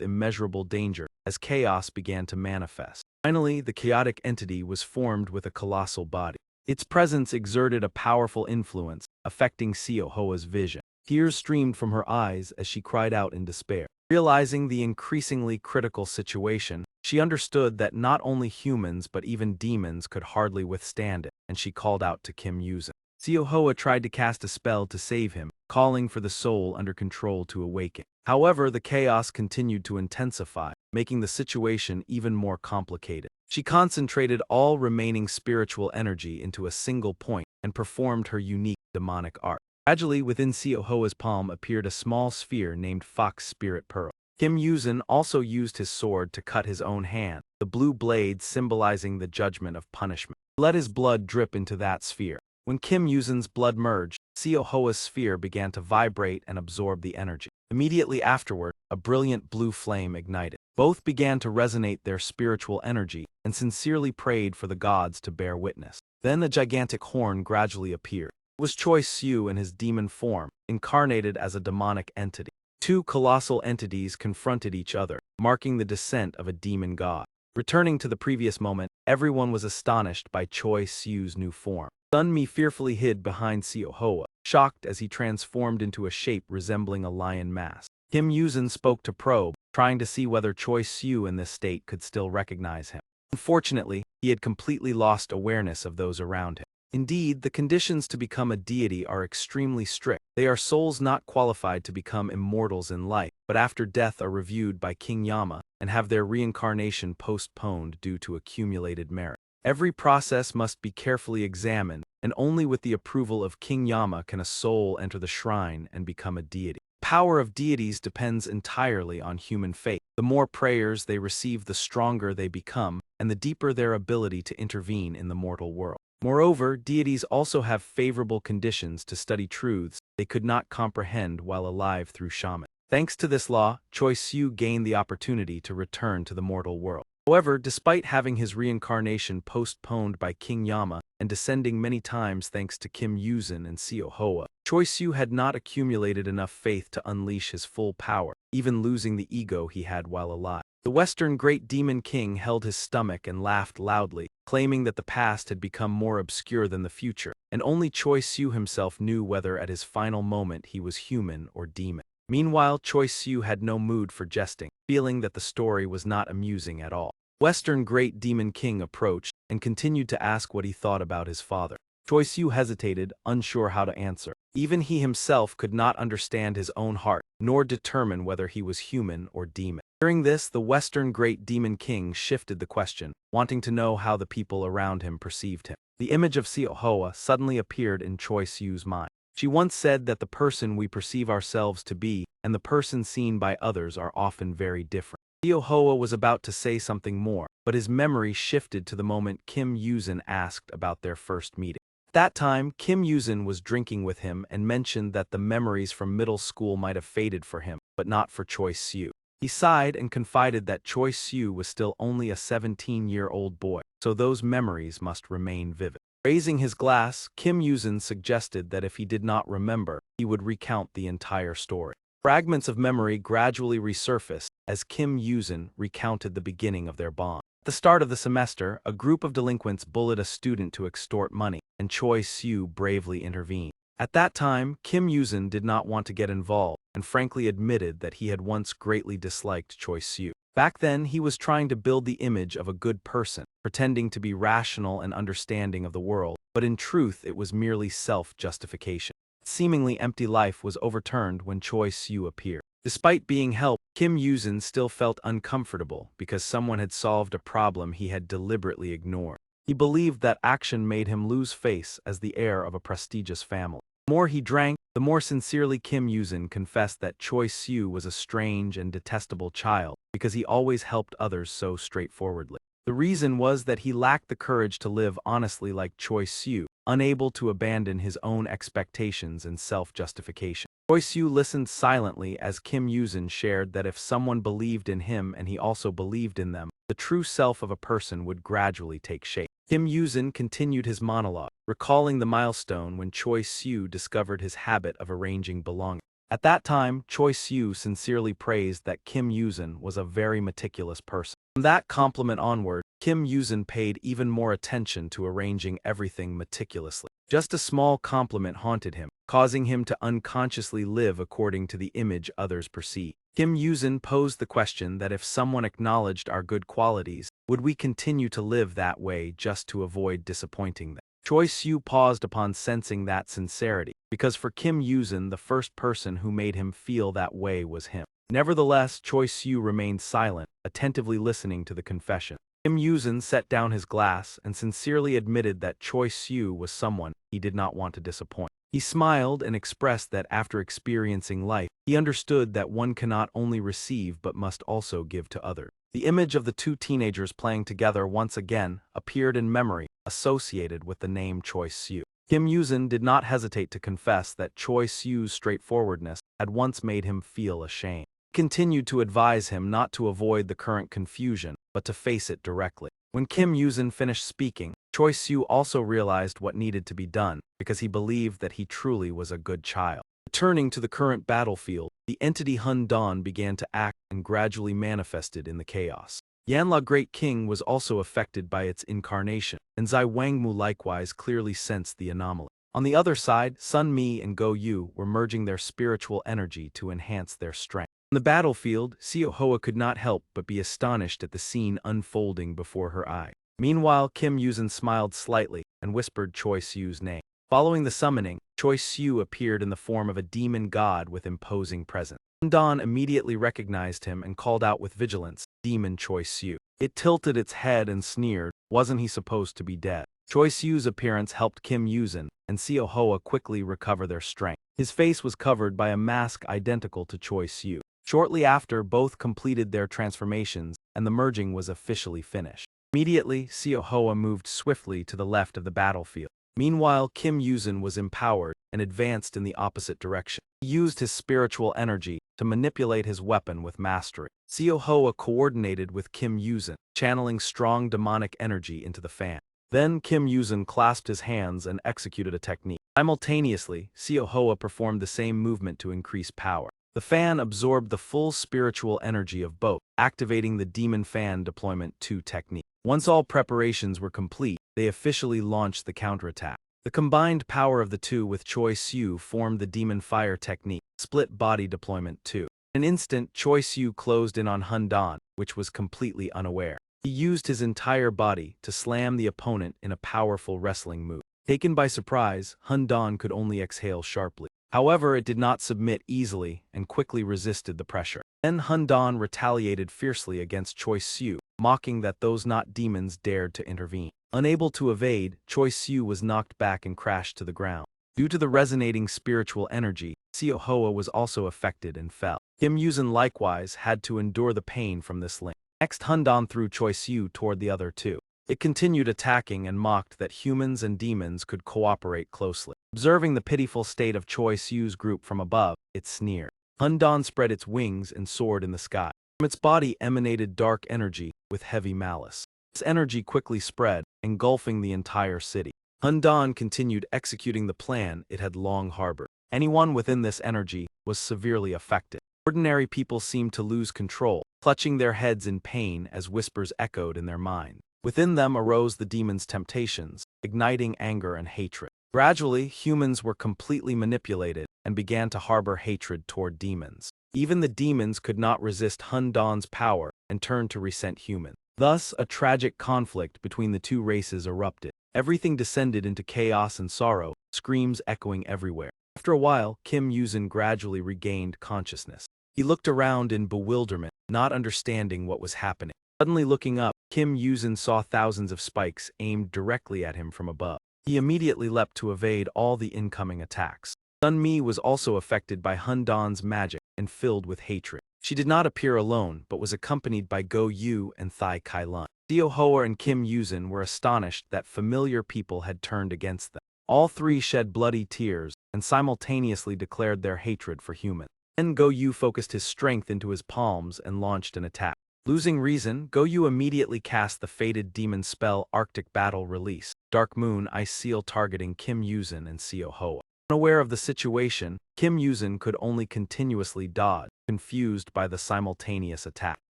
immeasurable danger, as chaos began to manifest. Finally, the chaotic entity was formed with a colossal body. Its presence exerted a powerful influence, affecting Seo Hoa's vision. Tears streamed from her eyes as she cried out in despair. Realizing the increasingly critical situation, she understood that not only humans but even demons could hardly withstand it, and she called out to Kim Yuzin. Seo Hoa tried to cast a spell to save him, calling for the soul under control to awaken. However, the chaos continued to intensify, making the situation even more complicated. She concentrated all remaining spiritual energy into a single point and performed her unique demonic art. Gradually, within Seo Hoa's palm appeared a small sphere named Fox Spirit Pearl. Kim Yuzin also used his sword to cut his own hand, the blue blade symbolizing the judgment of punishment. He let his blood drip into that sphere. When Kim Yuzin's blood merged, Seo Hoa's sphere began to vibrate and absorb the energy. Immediately afterward, a brilliant blue flame ignited. Both began to resonate their spiritual energy and sincerely prayed for the gods to bear witness. Then a gigantic horn gradually appeared. It was Choi Siu in his demon form, incarnated as a demonic entity. Two colossal entities confronted each other, marking the descent of a demon god. Returning to the previous moment, everyone was astonished by Choi Siu's new form. Sun Mi fearfully hid behind Seo Hoa, shocked as he transformed into a shape resembling a lion mask. Kim Yuzin spoke to probe, trying to see whether Choi Siu in this state could still recognize him. Unfortunately, he had completely lost awareness of those around him. Indeed, the conditions to become a deity are extremely strict. They are souls not qualified to become immortals in life, but after death are reviewed by King Yama and have their reincarnation postponed due to accumulated merit. Every process must be carefully examined, and only with the approval of King Yama can a soul enter the shrine and become a deity. The power of deities depends entirely on human faith. The more prayers they receive, the stronger they become, and the deeper their ability to intervene in the mortal world. Moreover, deities also have favorable conditions to study truths they could not comprehend while alive through shaman. Thanks to this law, Choi Siu gained the opportunity to return to the mortal world. However, despite having his reincarnation postponed by King Yama and descending many times thanks to Kim Yuzin and Seo Hoa, Choi Siu had not accumulated enough faith to unleash his full power, even losing the ego he had while alive. The Western Great Demon King held his stomach and laughed loudly, claiming that the past had become more obscure than the future, and only Choi Siu himself knew whether at his final moment he was human or demon. Meanwhile, Choi Siu had no mood for jesting, feeling that the story was not amusing at all. Western Great Demon King approached and continued to ask what he thought about his father. Choi Siu hesitated, unsure how to answer. Even he himself could not understand his own heart, nor determine whether he was human or demon. Hearing this, the Western Great Demon King shifted the question, wanting to know how the people around him perceived him. The image of Seo Hoa suddenly appeared in Choi Siu's mind. She once said that the person we perceive ourselves to be and the person seen by others are often very different. Seo Hoa was about to say something more, but his memory shifted to the moment Kim Yuzin asked about their first meeting. At that time, Kim Yuzin was drinking with him and mentioned that the memories from middle school might have faded for him, but not for Choi Siu. He sighed and confided that Choi Siu was still only a 17-year-old boy, so those memories must remain vivid. Raising his glass, Kim Yuzin suggested that if he did not remember, he would recount the entire story. Fragments of memory gradually resurfaced as Kim Yuzin recounted the beginning of their bond. At the start of the semester, a group of delinquents bullied a student to extort money, and Choi Siu bravely intervened. At that time, Kim Yuzin did not want to get involved, and frankly admitted that he had once greatly disliked Choi Siu. Back then, he was trying to build the image of a good person, pretending to be rational and understanding of the world, but in truth it was merely self-justification. Seemingly empty life was overturned when Choi Siu appeared. Despite being helped, Kim Yuzin still felt uncomfortable because someone had solved a problem he had deliberately ignored. He believed that action made him lose face as the heir of a prestigious family. The more he drank, the more sincerely Kim Yuzin confessed that Choi Siu was a strange and detestable child because he always helped others so straightforwardly. The reason was that he lacked the courage to live honestly like Choi Siu, unable to abandon his own expectations and self-justification. Choi Siu listened silently as Kim Yuzin shared that if someone believed in him and he also believed in them, the true self of a person would gradually take shape. Kim Yuzin continued his monologue, recalling the milestone when Choi Siu discovered his habit of arranging belongings. At that time, Choi Siu sincerely praised that Kim Yuzin was a very meticulous person. From that compliment onward, Kim Yuzin paid even more attention to arranging everything meticulously. Just a small compliment haunted him, causing him to unconsciously live according to the image others perceive. Kim Yuzin posed the question that if someone acknowledged our good qualities, would we continue to live that way just to avoid disappointing them? Choi Siu paused upon sensing that sincerity, because for Kim Yuzin the first person who made him feel that way was him. Nevertheless, Choi Siu remained silent, attentively listening to the confession. Kim Yuzin set down his glass and sincerely admitted that Choi Siu was someone he did not want to disappoint. He smiled and expressed that after experiencing life, he understood that one cannot only receive but must also give to others. The image of the two teenagers playing together once again appeared in memory, associated with the name Choi Siu. Kim Yuzin did not hesitate to confess that Choi Siu's straightforwardness had once made him feel ashamed. He continued to advise him not to avoid the current confusion, but to face it directly. When Kim Yuzin finished speaking, Choi Siu also realized what needed to be done, because he believed that he truly was a good child. Returning to the current battlefield, the entity Hun Dan began to act and gradually manifested in the chaos. Yanla Great King was also affected by its incarnation, and Zai Wangmu likewise clearly sensed the anomaly. On the other side, Sun Mi and Go Yu were merging their spiritual energy to enhance their strength. On the battlefield, Seo Hoa could not help but be astonished at the scene unfolding before her eyes. Meanwhile, Kim Yuzin smiled slightly and whispered Choi Siu's name. Following the summoning, Choi Siu appeared in the form of a demon god with imposing presence. Dan immediately recognized him and called out with vigilance, "Demon Choi Siu." It tilted its head and sneered, "Wasn't he supposed to be dead?" Choi Siu's appearance helped Kim Yuzin and Seo Hoa quickly recover their strength. His face was covered by a mask identical to Choi Siu. Shortly after, both completed their transformations, and the merging was officially finished. Immediately, Seo Hoa moved swiftly to the left of the battlefield. Meanwhile, Kim Yuzin was empowered and advanced in the opposite direction. He used his spiritual energy to manipulate his weapon with mastery. Seo Hoa coordinated with Kim Yuzin, channeling strong demonic energy into the fan. Then Kim Yuzin clasped his hands and executed a technique. Simultaneously, Seo Hoa performed the same movement to increase power. The fan absorbed the full spiritual energy of both, activating the Demon Fan Deployment 2 technique. Once all preparations were complete, they officially launched the counterattack. The combined power of the two with Choi Siu formed the Demon Fire technique, Split Body Deployment 2. In an instant, Choi Siu closed in on Hun Dan, which was completely unaware. He used his entire body to slam the opponent in a powerful wrestling move. Taken by surprise, Hun Dan could only exhale sharply. However, it did not submit easily and quickly resisted the pressure. Then Hun Dan retaliated fiercely against Choi Siu, mocking that those not demons dared to intervene. Unable to evade, Choi Siu was knocked back and crashed to the ground. Due to the resonating spiritual energy, Seo Hoa was also affected and fell. Kim Yuzin likewise had to endure the pain from this link. Next, Hun Dan threw Choi Siu toward the other two. It continued attacking and mocked that humans and demons could cooperate closely. Observing the pitiful state of Choi Siu's group from above, it sneered. Hun Dan spread its wings and soared in the sky. From its body emanated dark energy with heavy malice. This energy quickly spread, engulfing the entire city. Hun Dan continued executing the plan it had long harbored. Anyone within this energy was severely affected. Ordinary people seemed to lose control, clutching their heads in pain as whispers echoed in their minds. Within them arose the demon's temptations, igniting anger and hatred. Gradually, humans were completely manipulated and began to harbor hatred toward demons. Even the demons could not resist Hun Dan's power and turned to resent humans. Thus, a tragic conflict between the two races erupted. Everything descended into chaos and sorrow, screams echoing everywhere. After a while, Kim Yuzin gradually regained consciousness. He looked around in bewilderment, not understanding what was happening. Suddenly looking up, Kim Yuzin saw thousands of spikes aimed directly at him from above. He immediately leapt to evade all the incoming attacks. Sun Mi was also affected by Hun Dan's magic and filled with hatred. She did not appear alone, but was accompanied by Go Yu and Thai Kai Lun. Xiao Hoa and Kim Yuzin were astonished that familiar people had turned against them. All three shed bloody tears and simultaneously declared their hatred for humans. Then Go Yu focused his strength into his palms and launched an attack. Losing reason, Go Yu immediately cast the fated demon spell Arctic Battle Release, Dark Moon Ice Seal targeting Kim Yuzin and Xiao Hoa. Unaware of the situation, Kim Yuzin could only continuously dodge, confused by the simultaneous attack.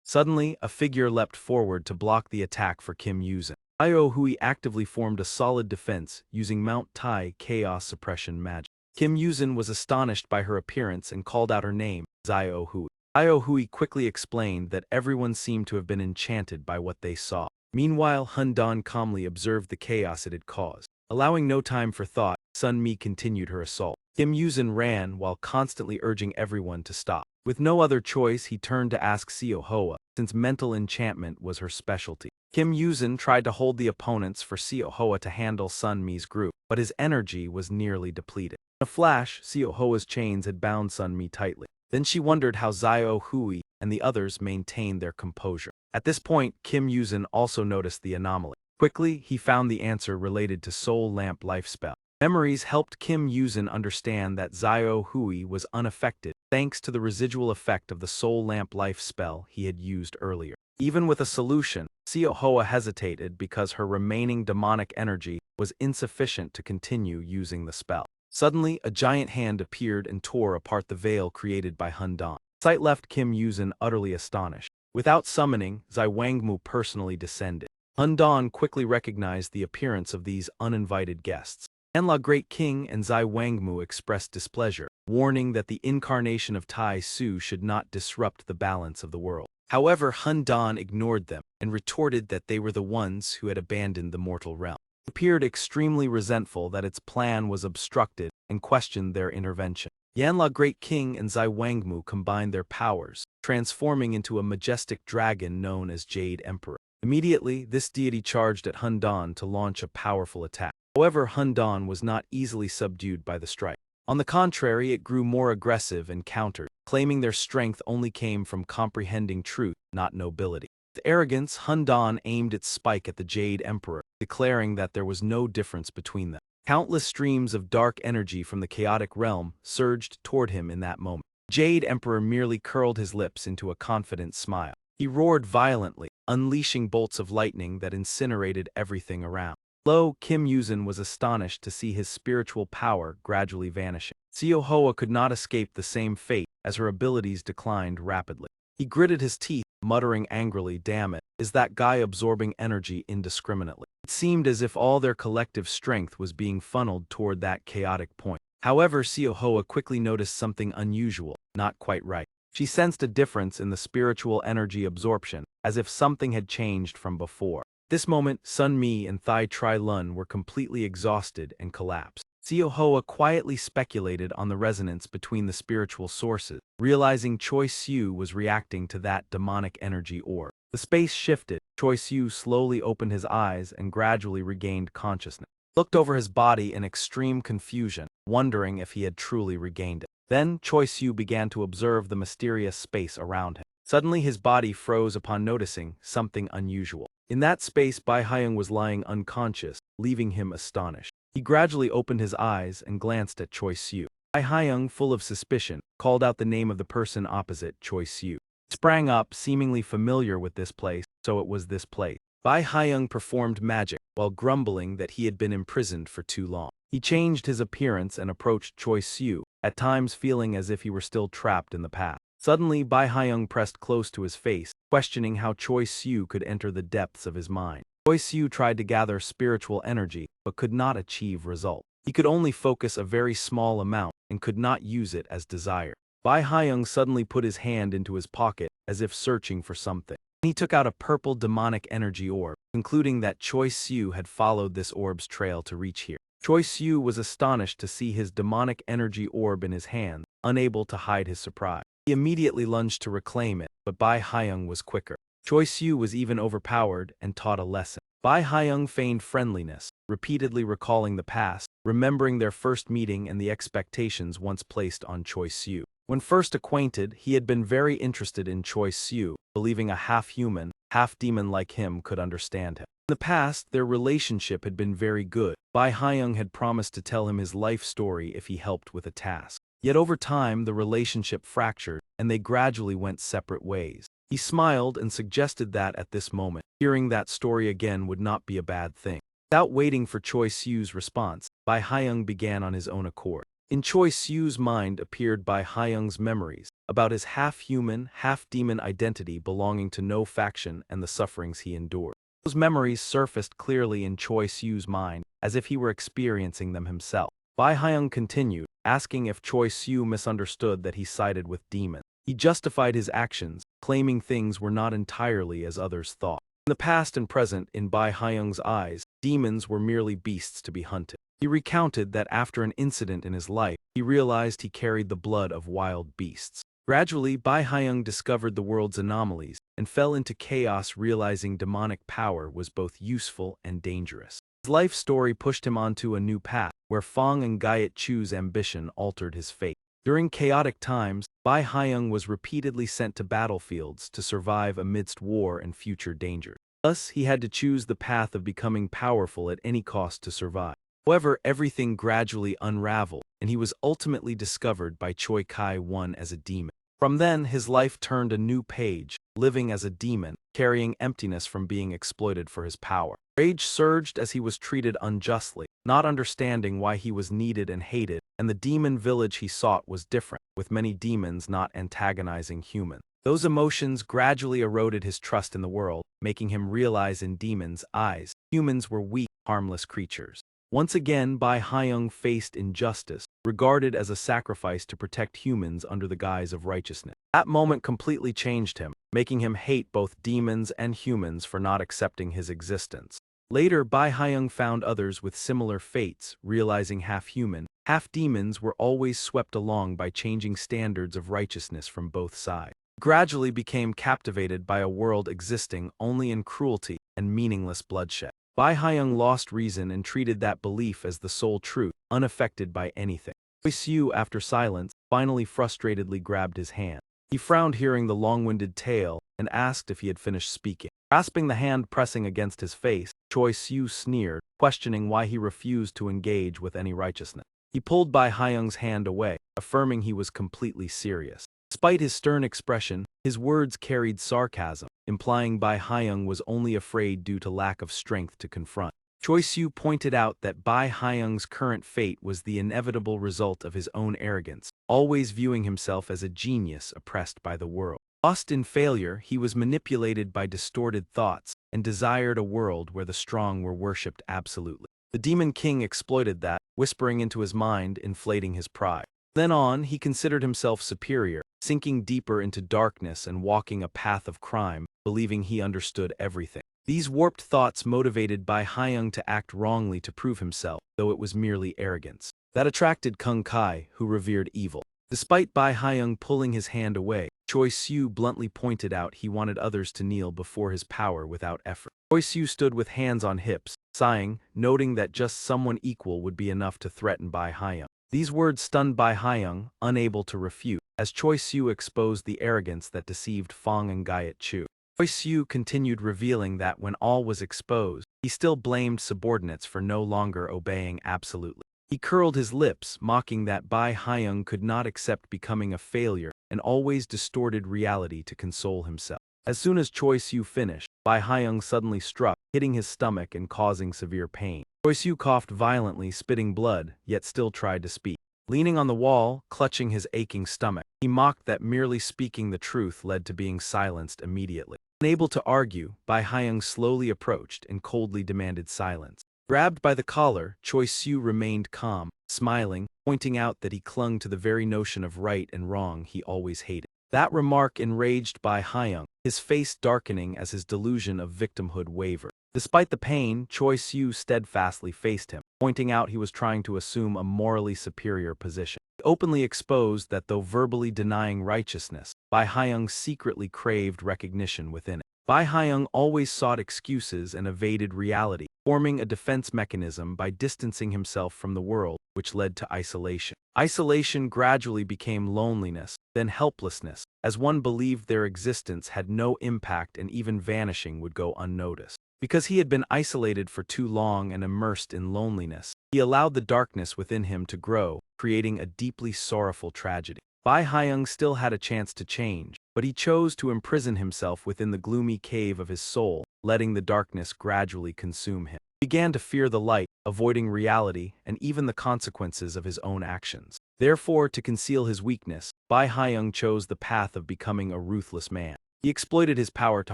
Suddenly, a figure leapt forward to block the attack for Kim Yuzin. Xiao Hui actively formed a solid defense using Mount Tai Chaos Suppression magic. Kim Yuzin was astonished by her appearance and called out her name, Xiao Hui. Xiao Hui quickly explained that everyone seemed to have been enchanted by what they saw. Meanwhile, Hun Dan calmly observed the chaos it had caused. Allowing no time for thought, Sun Mi continued her assault. Kim Yuzin ran while constantly urging everyone to stop. With no other choice, he turned to ask Xiao Hoa, since mental enchantment was her specialty. Kim Yuzin tried to hold the opponents for Xiao Hoa to handle Sun Mi's group, but his energy was nearly depleted. In a flash, Xiao Hoa's chains had bound Sun Mi tightly. Then she wondered how Xiao Hui and the others maintained their composure. At this point, Kim Yuzin also noticed the anomaly. Quickly, he found the answer related to Soul Lamp life spell. Memories helped Kim Yuzin understand that Xiao Hui was unaffected thanks to the residual effect of the Soul Lamp life spell he had used earlier. Even with a solution, Xiao Hoa hesitated because her remaining demonic energy was insufficient to continue using the spell. Suddenly, a giant hand appeared and tore apart the veil created by Hun Dan. Sight left Kim Yuzin utterly astonished. Without summoning, Zai Wangmu personally descended. Hun Dan quickly recognized the appearance of these uninvited guests. Manhwa Great King and Zai Wangmu expressed displeasure, warning that the incarnation of Tai Su should not disrupt the balance of the world. However, Hun Dan ignored them and retorted that they were the ones who had abandoned the mortal realm. He appeared extremely resentful that its plan was obstructed and questioned their intervention. Manhwa Great King and Zai Wangmu combined their powers, transforming into a majestic dragon known as Jade Emperor. Immediately, this deity charged at Hun Dan to launch a powerful attack. However, Hun Dan was not easily subdued by the strike. On the contrary, it grew more aggressive and countered, claiming their strength only came from comprehending truth, not nobility. With arrogance, Hun Dan aimed its spike at the Jade Emperor, declaring that there was no difference between them. Countless streams of dark energy from the chaotic realm surged toward him in that moment. Jade Emperor merely curled his lips into a confident smile. He roared violently, unleashing bolts of lightning that incinerated everything around. Lo, Kim Yuzin was astonished to see his spiritual power gradually vanishing. Xiao Hoa could not escape the same fate as her abilities declined rapidly. He gritted his teeth, muttering angrily, "Damn it, is that guy absorbing energy indiscriminately?" It seemed as if all their collective strength was being funneled toward that chaotic point. However, Xiao Hoa quickly noticed something unusual, not quite right. She sensed a difference in the spiritual energy absorption, as if something had changed from before. This moment, Sun Mi and Thai Tri Lun were completely exhausted and collapsed. Xiao Hoa quietly speculated on the resonance between the spiritual sources, realizing Choi Siu was reacting to that demonic energy orb. The space shifted. Choi Siu slowly opened his eyes and gradually regained consciousness. He looked over his body in extreme confusion, wondering if he had truly regained it. Then, Choi Siu began to observe the mysterious space around him. Suddenly, his body froze upon noticing something unusual. In that space, Bai Haiyang was lying unconscious, leaving him astonished. He gradually opened his eyes and glanced at Choi Siu. Bai Haiyang, full of suspicion, called out the name of the person opposite Choi Siu. He sprang up, seemingly familiar with this place, so it was this place. Bai Haiyang performed magic, while grumbling that he had been imprisoned for too long. He changed his appearance and approached Choi Siu, at times feeling as if he were still trapped in the past. Suddenly, Bai Haiyang pressed close to his face, questioning how Choi Siu could enter the depths of his mind. Choi Siu tried to gather spiritual energy, but could not achieve result. He could only focus a very small amount and could not use it as desired. Bai Haiyang suddenly put his hand into his pocket, as if searching for something. He took out a purple demonic energy orb, concluding that Choi Siu had followed this orb's trail to reach here. Choi Siu was astonished to see his demonic energy orb in his hand, unable to hide his surprise. He immediately lunged to reclaim it, but Bai Haiyang was quicker. Choi Siu was even overpowered and taught a lesson. Bai Hayoung feigned friendliness, repeatedly recalling the past, remembering their first meeting and the expectations once placed on Choi Siu. When first acquainted, he had been very interested in Choi Siu, believing a half-human, half-demon like him could understand him. In the past, their relationship had been very good. Bai Hayoung had promised to tell him his life story if he helped with a task. Yet over time, the relationship fractured, and they gradually went separate ways. He smiled and suggested that at this moment, hearing that story again would not be a bad thing. Without waiting for Choi Siu's response, Bai Hayoung began on his own accord. In Choi Siu's mind appeared Bai Hayoung's memories about his half-human, half-demon identity belonging to no faction and the sufferings he endured. Those memories surfaced clearly in Choi Siu's mind, as if he were experiencing them himself. Bai Hayoung continued, asking if Choi Siu misunderstood that he sided with demons. He justified his actions, claiming things were not entirely as others thought. In the past and present, in Bai Hayoung's eyes, demons were merely beasts to be hunted. He recounted that after an incident in his life, he realized he carried the blood of wild beasts. Gradually, Bai Hayoung discovered the world's anomalies and fell into chaos, realizing demonic power was both useful and dangerous. His life story pushed him onto a new path, where Fong and Gaiet Chu's ambition altered his fate. During chaotic times, Bai Hayoung was repeatedly sent to battlefields to survive amidst war and future danger. Thus, he had to choose the path of becoming powerful at any cost to survive. However, everything gradually unraveled, and he was ultimately discovered by Choi Kai-won as a demon. From then, his life turned a new page, living as a demon, carrying emptiness from being exploited for his power. Rage surged as he was treated unjustly, not understanding why he was needed and hated, and the demon village he sought was different, with many demons not antagonizing humans. Those emotions gradually eroded his trust in the world, making him realize in demons' eyes, humans were weak, harmless creatures. Once again, Bai Hayoung faced injustice, regarded as a sacrifice to protect humans under the guise of righteousness. That moment completely changed him, making him hate both demons and humans for not accepting his existence. Later, Bai Hayoung found others with similar fates, realizing half-human, half-demons were always swept along by changing standards of righteousness from both sides. He gradually became captivated by a world existing only in cruelty and meaningless bloodshed. Bai Hayoung lost reason and treated that belief as the sole truth, unaffected by anything. Choi Siu, after silence, finally frustratedly grabbed his hand. He frowned hearing the long-winded tale and asked if he had finished speaking. Grasping the hand pressing against his face, Choi Siu sneered, questioning why he refused to engage with any righteousness. He pulled Bai Hayoung's hand away, affirming he was completely serious. Despite his stern expression, his words carried sarcasm, implying Bai Hayoung was only afraid due to lack of strength to confront. Choi Siu pointed out that Bai Hayoung's current fate was the inevitable result of his own arrogance, always viewing himself as a genius oppressed by the world. Lost in failure, he was manipulated by distorted thoughts and desired a world where the strong were worshipped absolutely. The Demon King exploited that, whispering into his mind, inflating his pride. Then on, he considered himself superior, sinking deeper into darkness and walking a path of crime, believing he understood everything. These warped thoughts motivated Bai Hayoung to act wrongly to prove himself, though it was merely arrogance. That attracted Kung Kai, who revered evil. Despite Bai Hayoung pulling his hand away, Choi Siu bluntly pointed out he wanted others to kneel before his power without effort. Choi Siu stood with hands on hips, sighing, noting that just someone equal would be enough to threaten Bai Hayoung. These words stunned Bai Hayoung, unable to refute, as Choi Siu exposed the arrogance that deceived Fong and Gaiet Chu. Choi Siu continued, revealing that when all was exposed, he still blamed subordinates for no longer obeying absolutely. He curled his lips, mocking that Bai Hayoung could not accept becoming a failure and always distorted reality to console himself. As soon as Choi Siu finished, Bai Hayoung suddenly struck, hitting his stomach and causing severe pain. Choi Siu coughed violently, spitting blood, yet still tried to speak. Leaning on the wall, clutching his aching stomach, he mocked that merely speaking the truth led to being silenced immediately. Unable to argue, Bai Hayoung slowly approached and coldly demanded silence. Grabbed by the collar, Choi Siu remained calm, smiling, pointing out that he clung to the very notion of right and wrong he always hated. That remark enraged Bai Hayoung, his face darkening as his delusion of victimhood wavered. Despite the pain, Choi Siu steadfastly faced him, pointing out he was trying to assume a morally superior position. He openly exposed that though verbally denying righteousness, Bai Hayoung secretly craved recognition within it. Bai Haiyang always sought excuses and evaded reality, forming a defense mechanism by distancing himself from the world, which led to isolation. Isolation gradually became loneliness, then helplessness, as one believed their existence had no impact and even vanishing would go unnoticed. Because he had been isolated for too long and immersed in loneliness, he allowed the darkness within him to grow, creating a deeply sorrowful tragedy. Bai Haiyang still had a chance to change, but he chose to imprison himself within the gloomy cave of his soul, letting the darkness gradually consume him. He began to fear the light, avoiding reality and even the consequences of his own actions. Therefore, to conceal his weakness, Bai Haiyang chose the path of becoming a ruthless man. He exploited his power to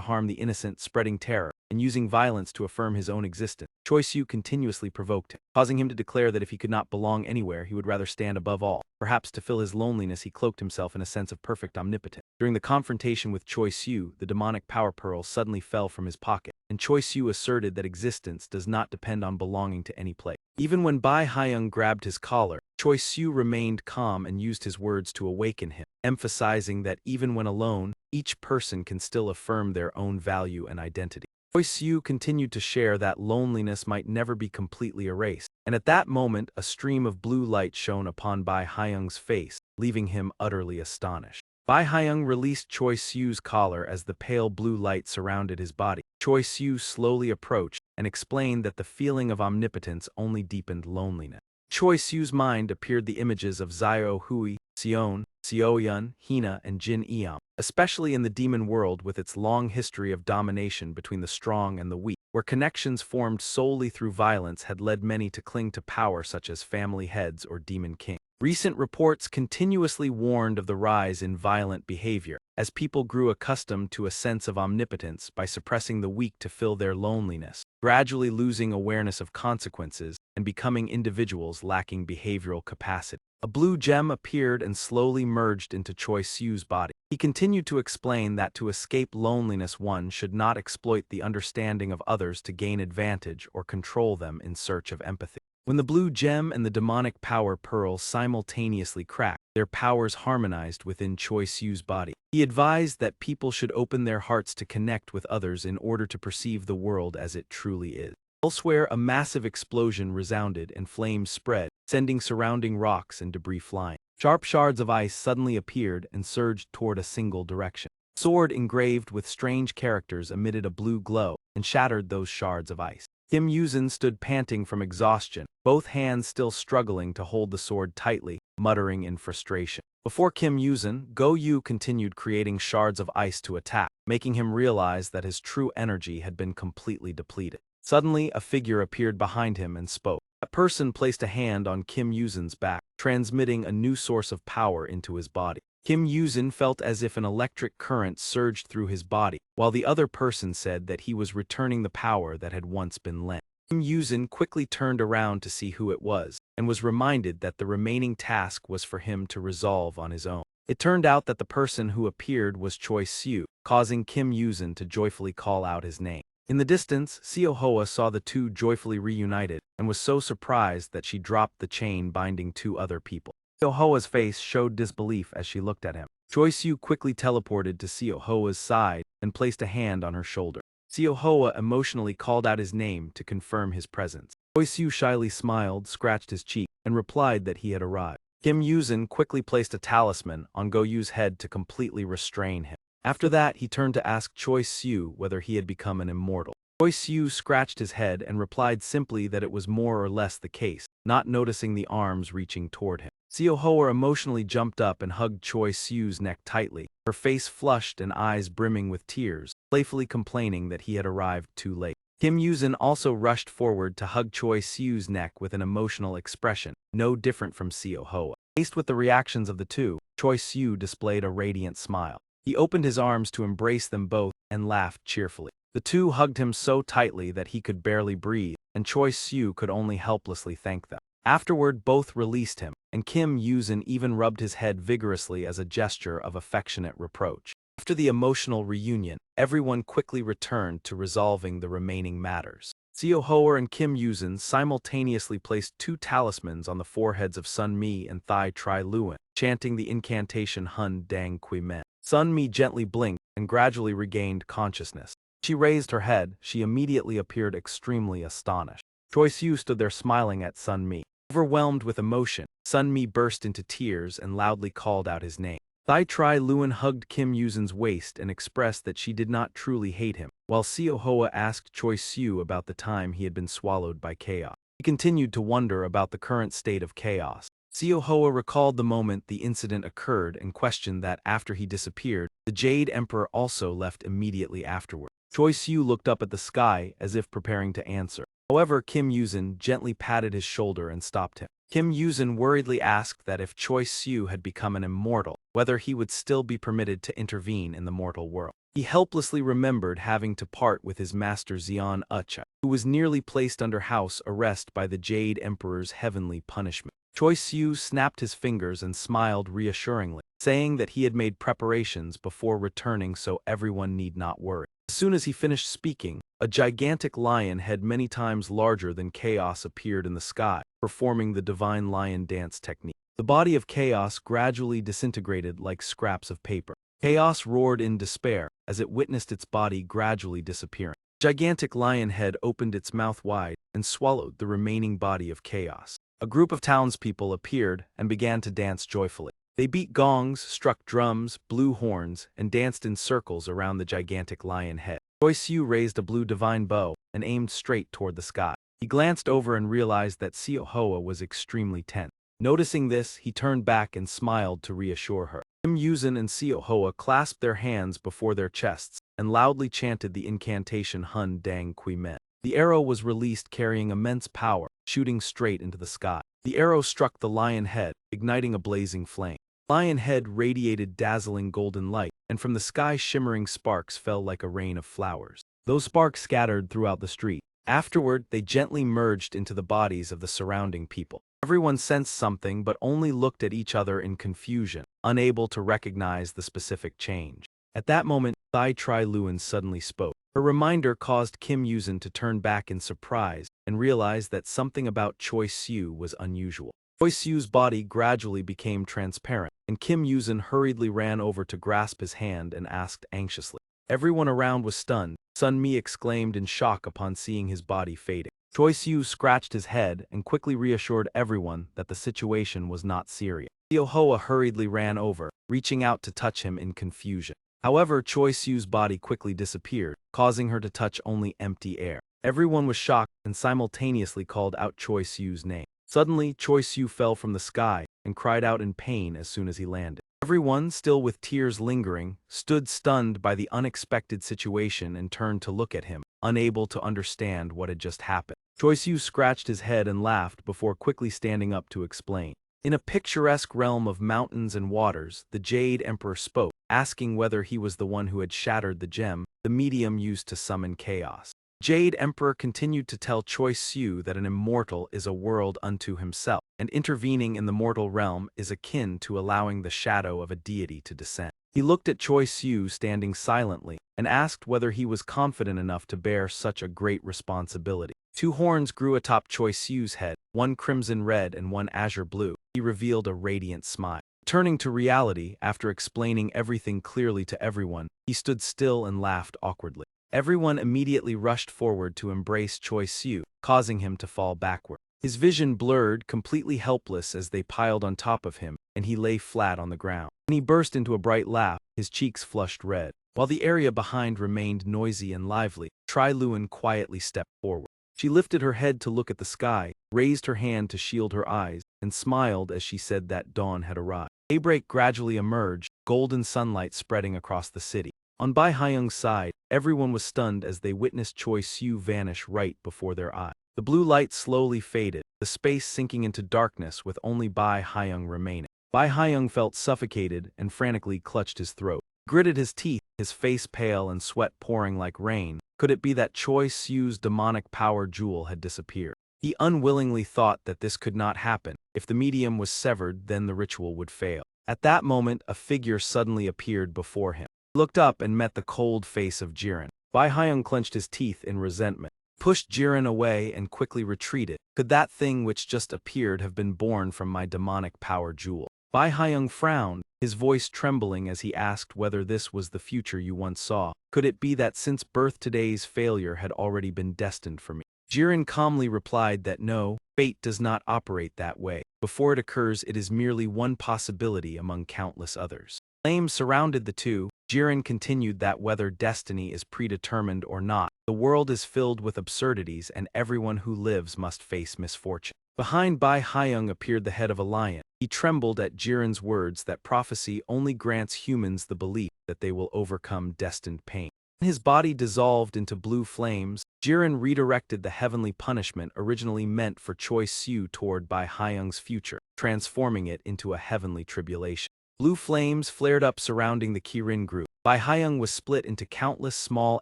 harm the innocent, spreading terror, and using violence to affirm his own existence. Choi Siu continuously provoked him, causing him to declare that if he could not belong anywhere, he would rather stand above all. Perhaps to fill his loneliness, he cloaked himself in a sense of perfect omnipotence. During the confrontation with Choi Siu, the demonic power pearl suddenly fell from his pocket, and Choi Siu asserted that existence does not depend on belonging to any place. Even when Bai Haiyang grabbed his collar, Choi Siu remained calm and used his words to awaken him, emphasizing that even when alone, each person can still affirm their own value and identity. Choi Siu continued to share that loneliness might never be completely erased, and at that moment a stream of blue light shone upon Bai Haiyang's face, leaving him utterly astonished. Bai Haiyang released Choi Siu's collar as the pale blue light surrounded his body. Choi Siu slowly approached and explained that the feeling of omnipotence only deepened loneliness. Choi Siu's mind appeared the images of Xiao Hui, Sion, Xiaoyun, Hina, and Jin Eom, especially in the demon world with its long history of domination between the strong and the weak, where connections formed solely through violence had led many to cling to power such as family heads or demon king. Recent reports continuously warned of the rise in violent behavior, as people grew accustomed to a sense of omnipotence by suppressing the weak to fill their loneliness, gradually losing awareness of consequences and becoming individuals lacking behavioral capacity. A blue gem appeared and slowly merged into Choi Siu's body. He continued to explain that to escape loneliness one should not exploit the understanding of others to gain advantage or control them in search of empathy. When the blue gem and the demonic power pearl simultaneously cracked, their powers harmonized within Choi Siu's body. He advised that people should open their hearts to connect with others in order to perceive the world as it truly is. Elsewhere, a massive explosion resounded and flames spread, sending surrounding rocks and debris flying. Sharp shards of ice suddenly appeared and surged toward a single direction. A sword engraved with strange characters emitted a blue glow and shattered those shards of ice. Kim Yuzin stood panting from exhaustion, both hands still struggling to hold the sword tightly, muttering in frustration. Before Kim Yuzin, Go Yu continued creating shards of ice to attack, making him realize that his true energy had been completely depleted. Suddenly, a figure appeared behind him and spoke. A person placed a hand on Kim Yuzin's back, transmitting a new source of power into his body. Kim Yuzin felt as if an electric current surged through his body, while the other person said that he was returning the power that had once been lent. Kim Yuzin quickly turned around to see who it was, and was reminded that the remaining task was for him to resolve on his own. It turned out that the person who appeared was Choi Siu, causing Kim Yuzin to joyfully call out his name. In the distance, Seo Hoa saw the two joyfully reunited, and was so surprised that she dropped the chain binding two other people. Seo Hoa's face showed disbelief as she looked at him. Choi Siu quickly teleported to Seo Hoa's side and placed a hand on her shoulder. Seo Hoa emotionally called out his name to confirm his presence. Choi Siu shyly smiled, scratched his cheek, and replied that he had arrived. Kim Yuzin quickly placed a talisman on Go Yu's head to completely restrain him. After that, he turned to ask Choi Siu whether he had become an immortal. Choi Siu scratched his head and replied simply that it was more or less the case, not noticing the arms reaching toward him. Seo Hoa emotionally jumped up and hugged Choi Siu's neck tightly, her face flushed and eyes brimming with tears, playfully complaining that he had arrived too late. Kim Yuzin also rushed forward to hug Choi Siu's neck with an emotional expression, no different from Seo Hoa. Faced with the reactions of the two, Choi Siu displayed a radiant smile. He opened his arms to embrace them both and laughed cheerfully. The two hugged him so tightly that he could barely breathe, and Choi Siu could only helplessly thank them. Afterward, both released him, and Kim Yuzin even rubbed his head vigorously as a gesture of affectionate reproach. After the emotional reunion, everyone quickly returned to resolving the remaining matters. Seo Hoa and Kim Yuzin simultaneously placed two talismans on the foreheads of Sun Mi and Thai Tri Luan, chanting the incantation Hun Dang Kui Men. Sun Mi gently blinked and gradually regained consciousness. She raised her head, she immediately appeared extremely astonished. Choi Siu stood there smiling at Sun Mi. Overwhelmed with emotion, Sun Mi burst into tears and loudly called out his name. Thai Tri Luen hugged Kim Yuzin's waist and expressed that she did not truly hate him, while Seo Hoa asked Choi Siu about the time he had been swallowed by chaos. He continued to wonder about the current state of chaos. Seo Hoa recalled the moment the incident occurred and questioned that after he disappeared, the Jade Emperor also left immediately afterward. Choi Siu looked up at the sky as if preparing to answer. However, Kim Yuzin gently patted his shoulder and stopped him. Kim Yuzin worriedly asked that if Choi Siu had become an immortal, whether he would still be permitted to intervene in the mortal world. He helplessly remembered having to part with his master Xian Ucha, who was nearly placed under house arrest by the Jade Emperor's heavenly punishment. Choi Siu snapped his fingers and smiled reassuringly, saying that he had made preparations before returning so everyone need not worry. As soon as he finished speaking, a gigantic lion head many times larger than Chaos appeared in the sky, performing the divine lion dance technique. The body of Chaos gradually disintegrated like scraps of paper. Chaos roared in despair as it witnessed its body gradually disappearing. The gigantic lion head opened its mouth wide and swallowed the remaining body of Chaos. A group of townspeople appeared and began to dance joyfully. They beat gongs, struck drums, blew horns, and danced in circles around the gigantic lion head. Choi Siu raised a blue divine bow and aimed straight toward the sky. He glanced over and realized that Seo Hoa was extremely tense. Noticing this, he turned back and smiled to reassure her. Kim Yuzin and Seo Hoa clasped their hands before their chests and loudly chanted the incantation Hun Dang Kui Men. The arrow was released carrying immense power, shooting straight into the sky. The arrow struck the lion head, igniting a blazing flame. The lion head radiated dazzling golden light, and from the sky shimmering sparks fell like a rain of flowers. Those sparks scattered throughout the street. Afterward, they gently merged into the bodies of the surrounding people. Everyone sensed something but only looked at each other in confusion, unable to recognize the specific change. At that moment, Thai Tri Luen suddenly spoke. Her reminder caused Kim Yuzin to turn back in surprise and realize that something about Choi Siu was unusual. Choi Siu's body gradually became transparent, and Kim Yuzin hurriedly ran over to grasp his hand and asked anxiously. Everyone around was stunned. Sun Mi exclaimed in shock upon seeing his body fading. Choi Siu scratched his head and quickly reassured everyone that the situation was not serious. Seo Hoa hurriedly ran over, reaching out to touch him in confusion. However, Choi Siu's body quickly disappeared, causing her to touch only empty air. Everyone was shocked and simultaneously called out Choi Siu's name. Suddenly, Choi Siu fell from the sky and cried out in pain as soon as he landed. Everyone, still with tears lingering, stood stunned by the unexpected situation and turned to look at him, unable to understand what had just happened. Choi Siu scratched his head and laughed before quickly standing up to explain. In a picturesque realm of mountains and waters, the Jade Emperor spoke, asking whether he was the one who had shattered the gem, the medium used to summon chaos. Jade Emperor continued to tell Choi Siu that an immortal is a world unto himself, and intervening in the mortal realm is akin to allowing the shadow of a deity to descend. He looked at Choi Siu standing silently and asked whether he was confident enough to bear such a great responsibility. Two horns grew atop Choi Siu's head, one crimson red and one azure blue. He revealed a radiant smile. Turning to reality, after explaining everything clearly to everyone, he stood still and laughed awkwardly. Everyone immediately rushed forward to embrace Choi Siu, causing him to fall backward. His vision blurred, completely helpless as they piled on top of him, and he lay flat on the ground. When he burst into a bright laugh, his cheeks flushed red. While the area behind remained noisy and lively, Tri Luen quietly stepped forward. She lifted her head to look at the sky, raised her hand to shield her eyes, and smiled as she said that dawn had arrived. Daybreak gradually emerged, golden sunlight spreading across the city. On Bai Haiyung's side, everyone was stunned as they witnessed Choi Siu vanish right before their eyes. The blue light slowly faded, the space sinking into darkness with only Bai Haiyung remaining. Bai Haiyung felt suffocated and frantically clutched his throat. He gritted his teeth, his face pale and sweat pouring like rain. Could it be that Choi Siu's demonic power jewel had disappeared? He unwillingly thought that this could not happen. If the medium was severed, then the ritual would fail. At that moment, a figure suddenly appeared before him. He looked up and met the cold face of Jiren. Bai Haiyung clenched his teeth in resentment, pushed Jiren away and quickly retreated. Could that thing which just appeared have been born from my demonic power jewel? Bai Haiyang frowned, his voice trembling as he asked whether this was the future you once saw. Could it be that since birth today's failure had already been destined for me? Jiren calmly replied that no, fate does not operate that way. Before it occurs, it is merely one possibility among countless others. Flames surrounded the two. Jiren continued that whether destiny is predetermined or not, the world is filled with absurdities and everyone who lives must face misfortune. Behind Bai Haiyang appeared the head of a lion. He trembled at Jiren's words that prophecy only grants humans the belief that they will overcome destined pain. His body dissolved into blue flames. Jiren redirected the heavenly punishment originally meant for Choi Siu toward Bai Haiyang's future, transforming it into a heavenly tribulation. Blue flames flared up surrounding the Kirin group. Bai Haiyang was split into countless small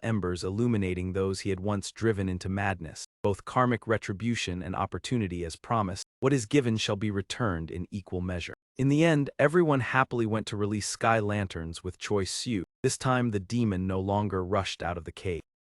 embers illuminating those he had once driven into madness. Both karmic retribution and opportunity as promised, what is given shall be returned in equal measure. In the end, everyone happily went to release sky lanterns with Choi Siu. This time the demon no longer rushed out of the cave.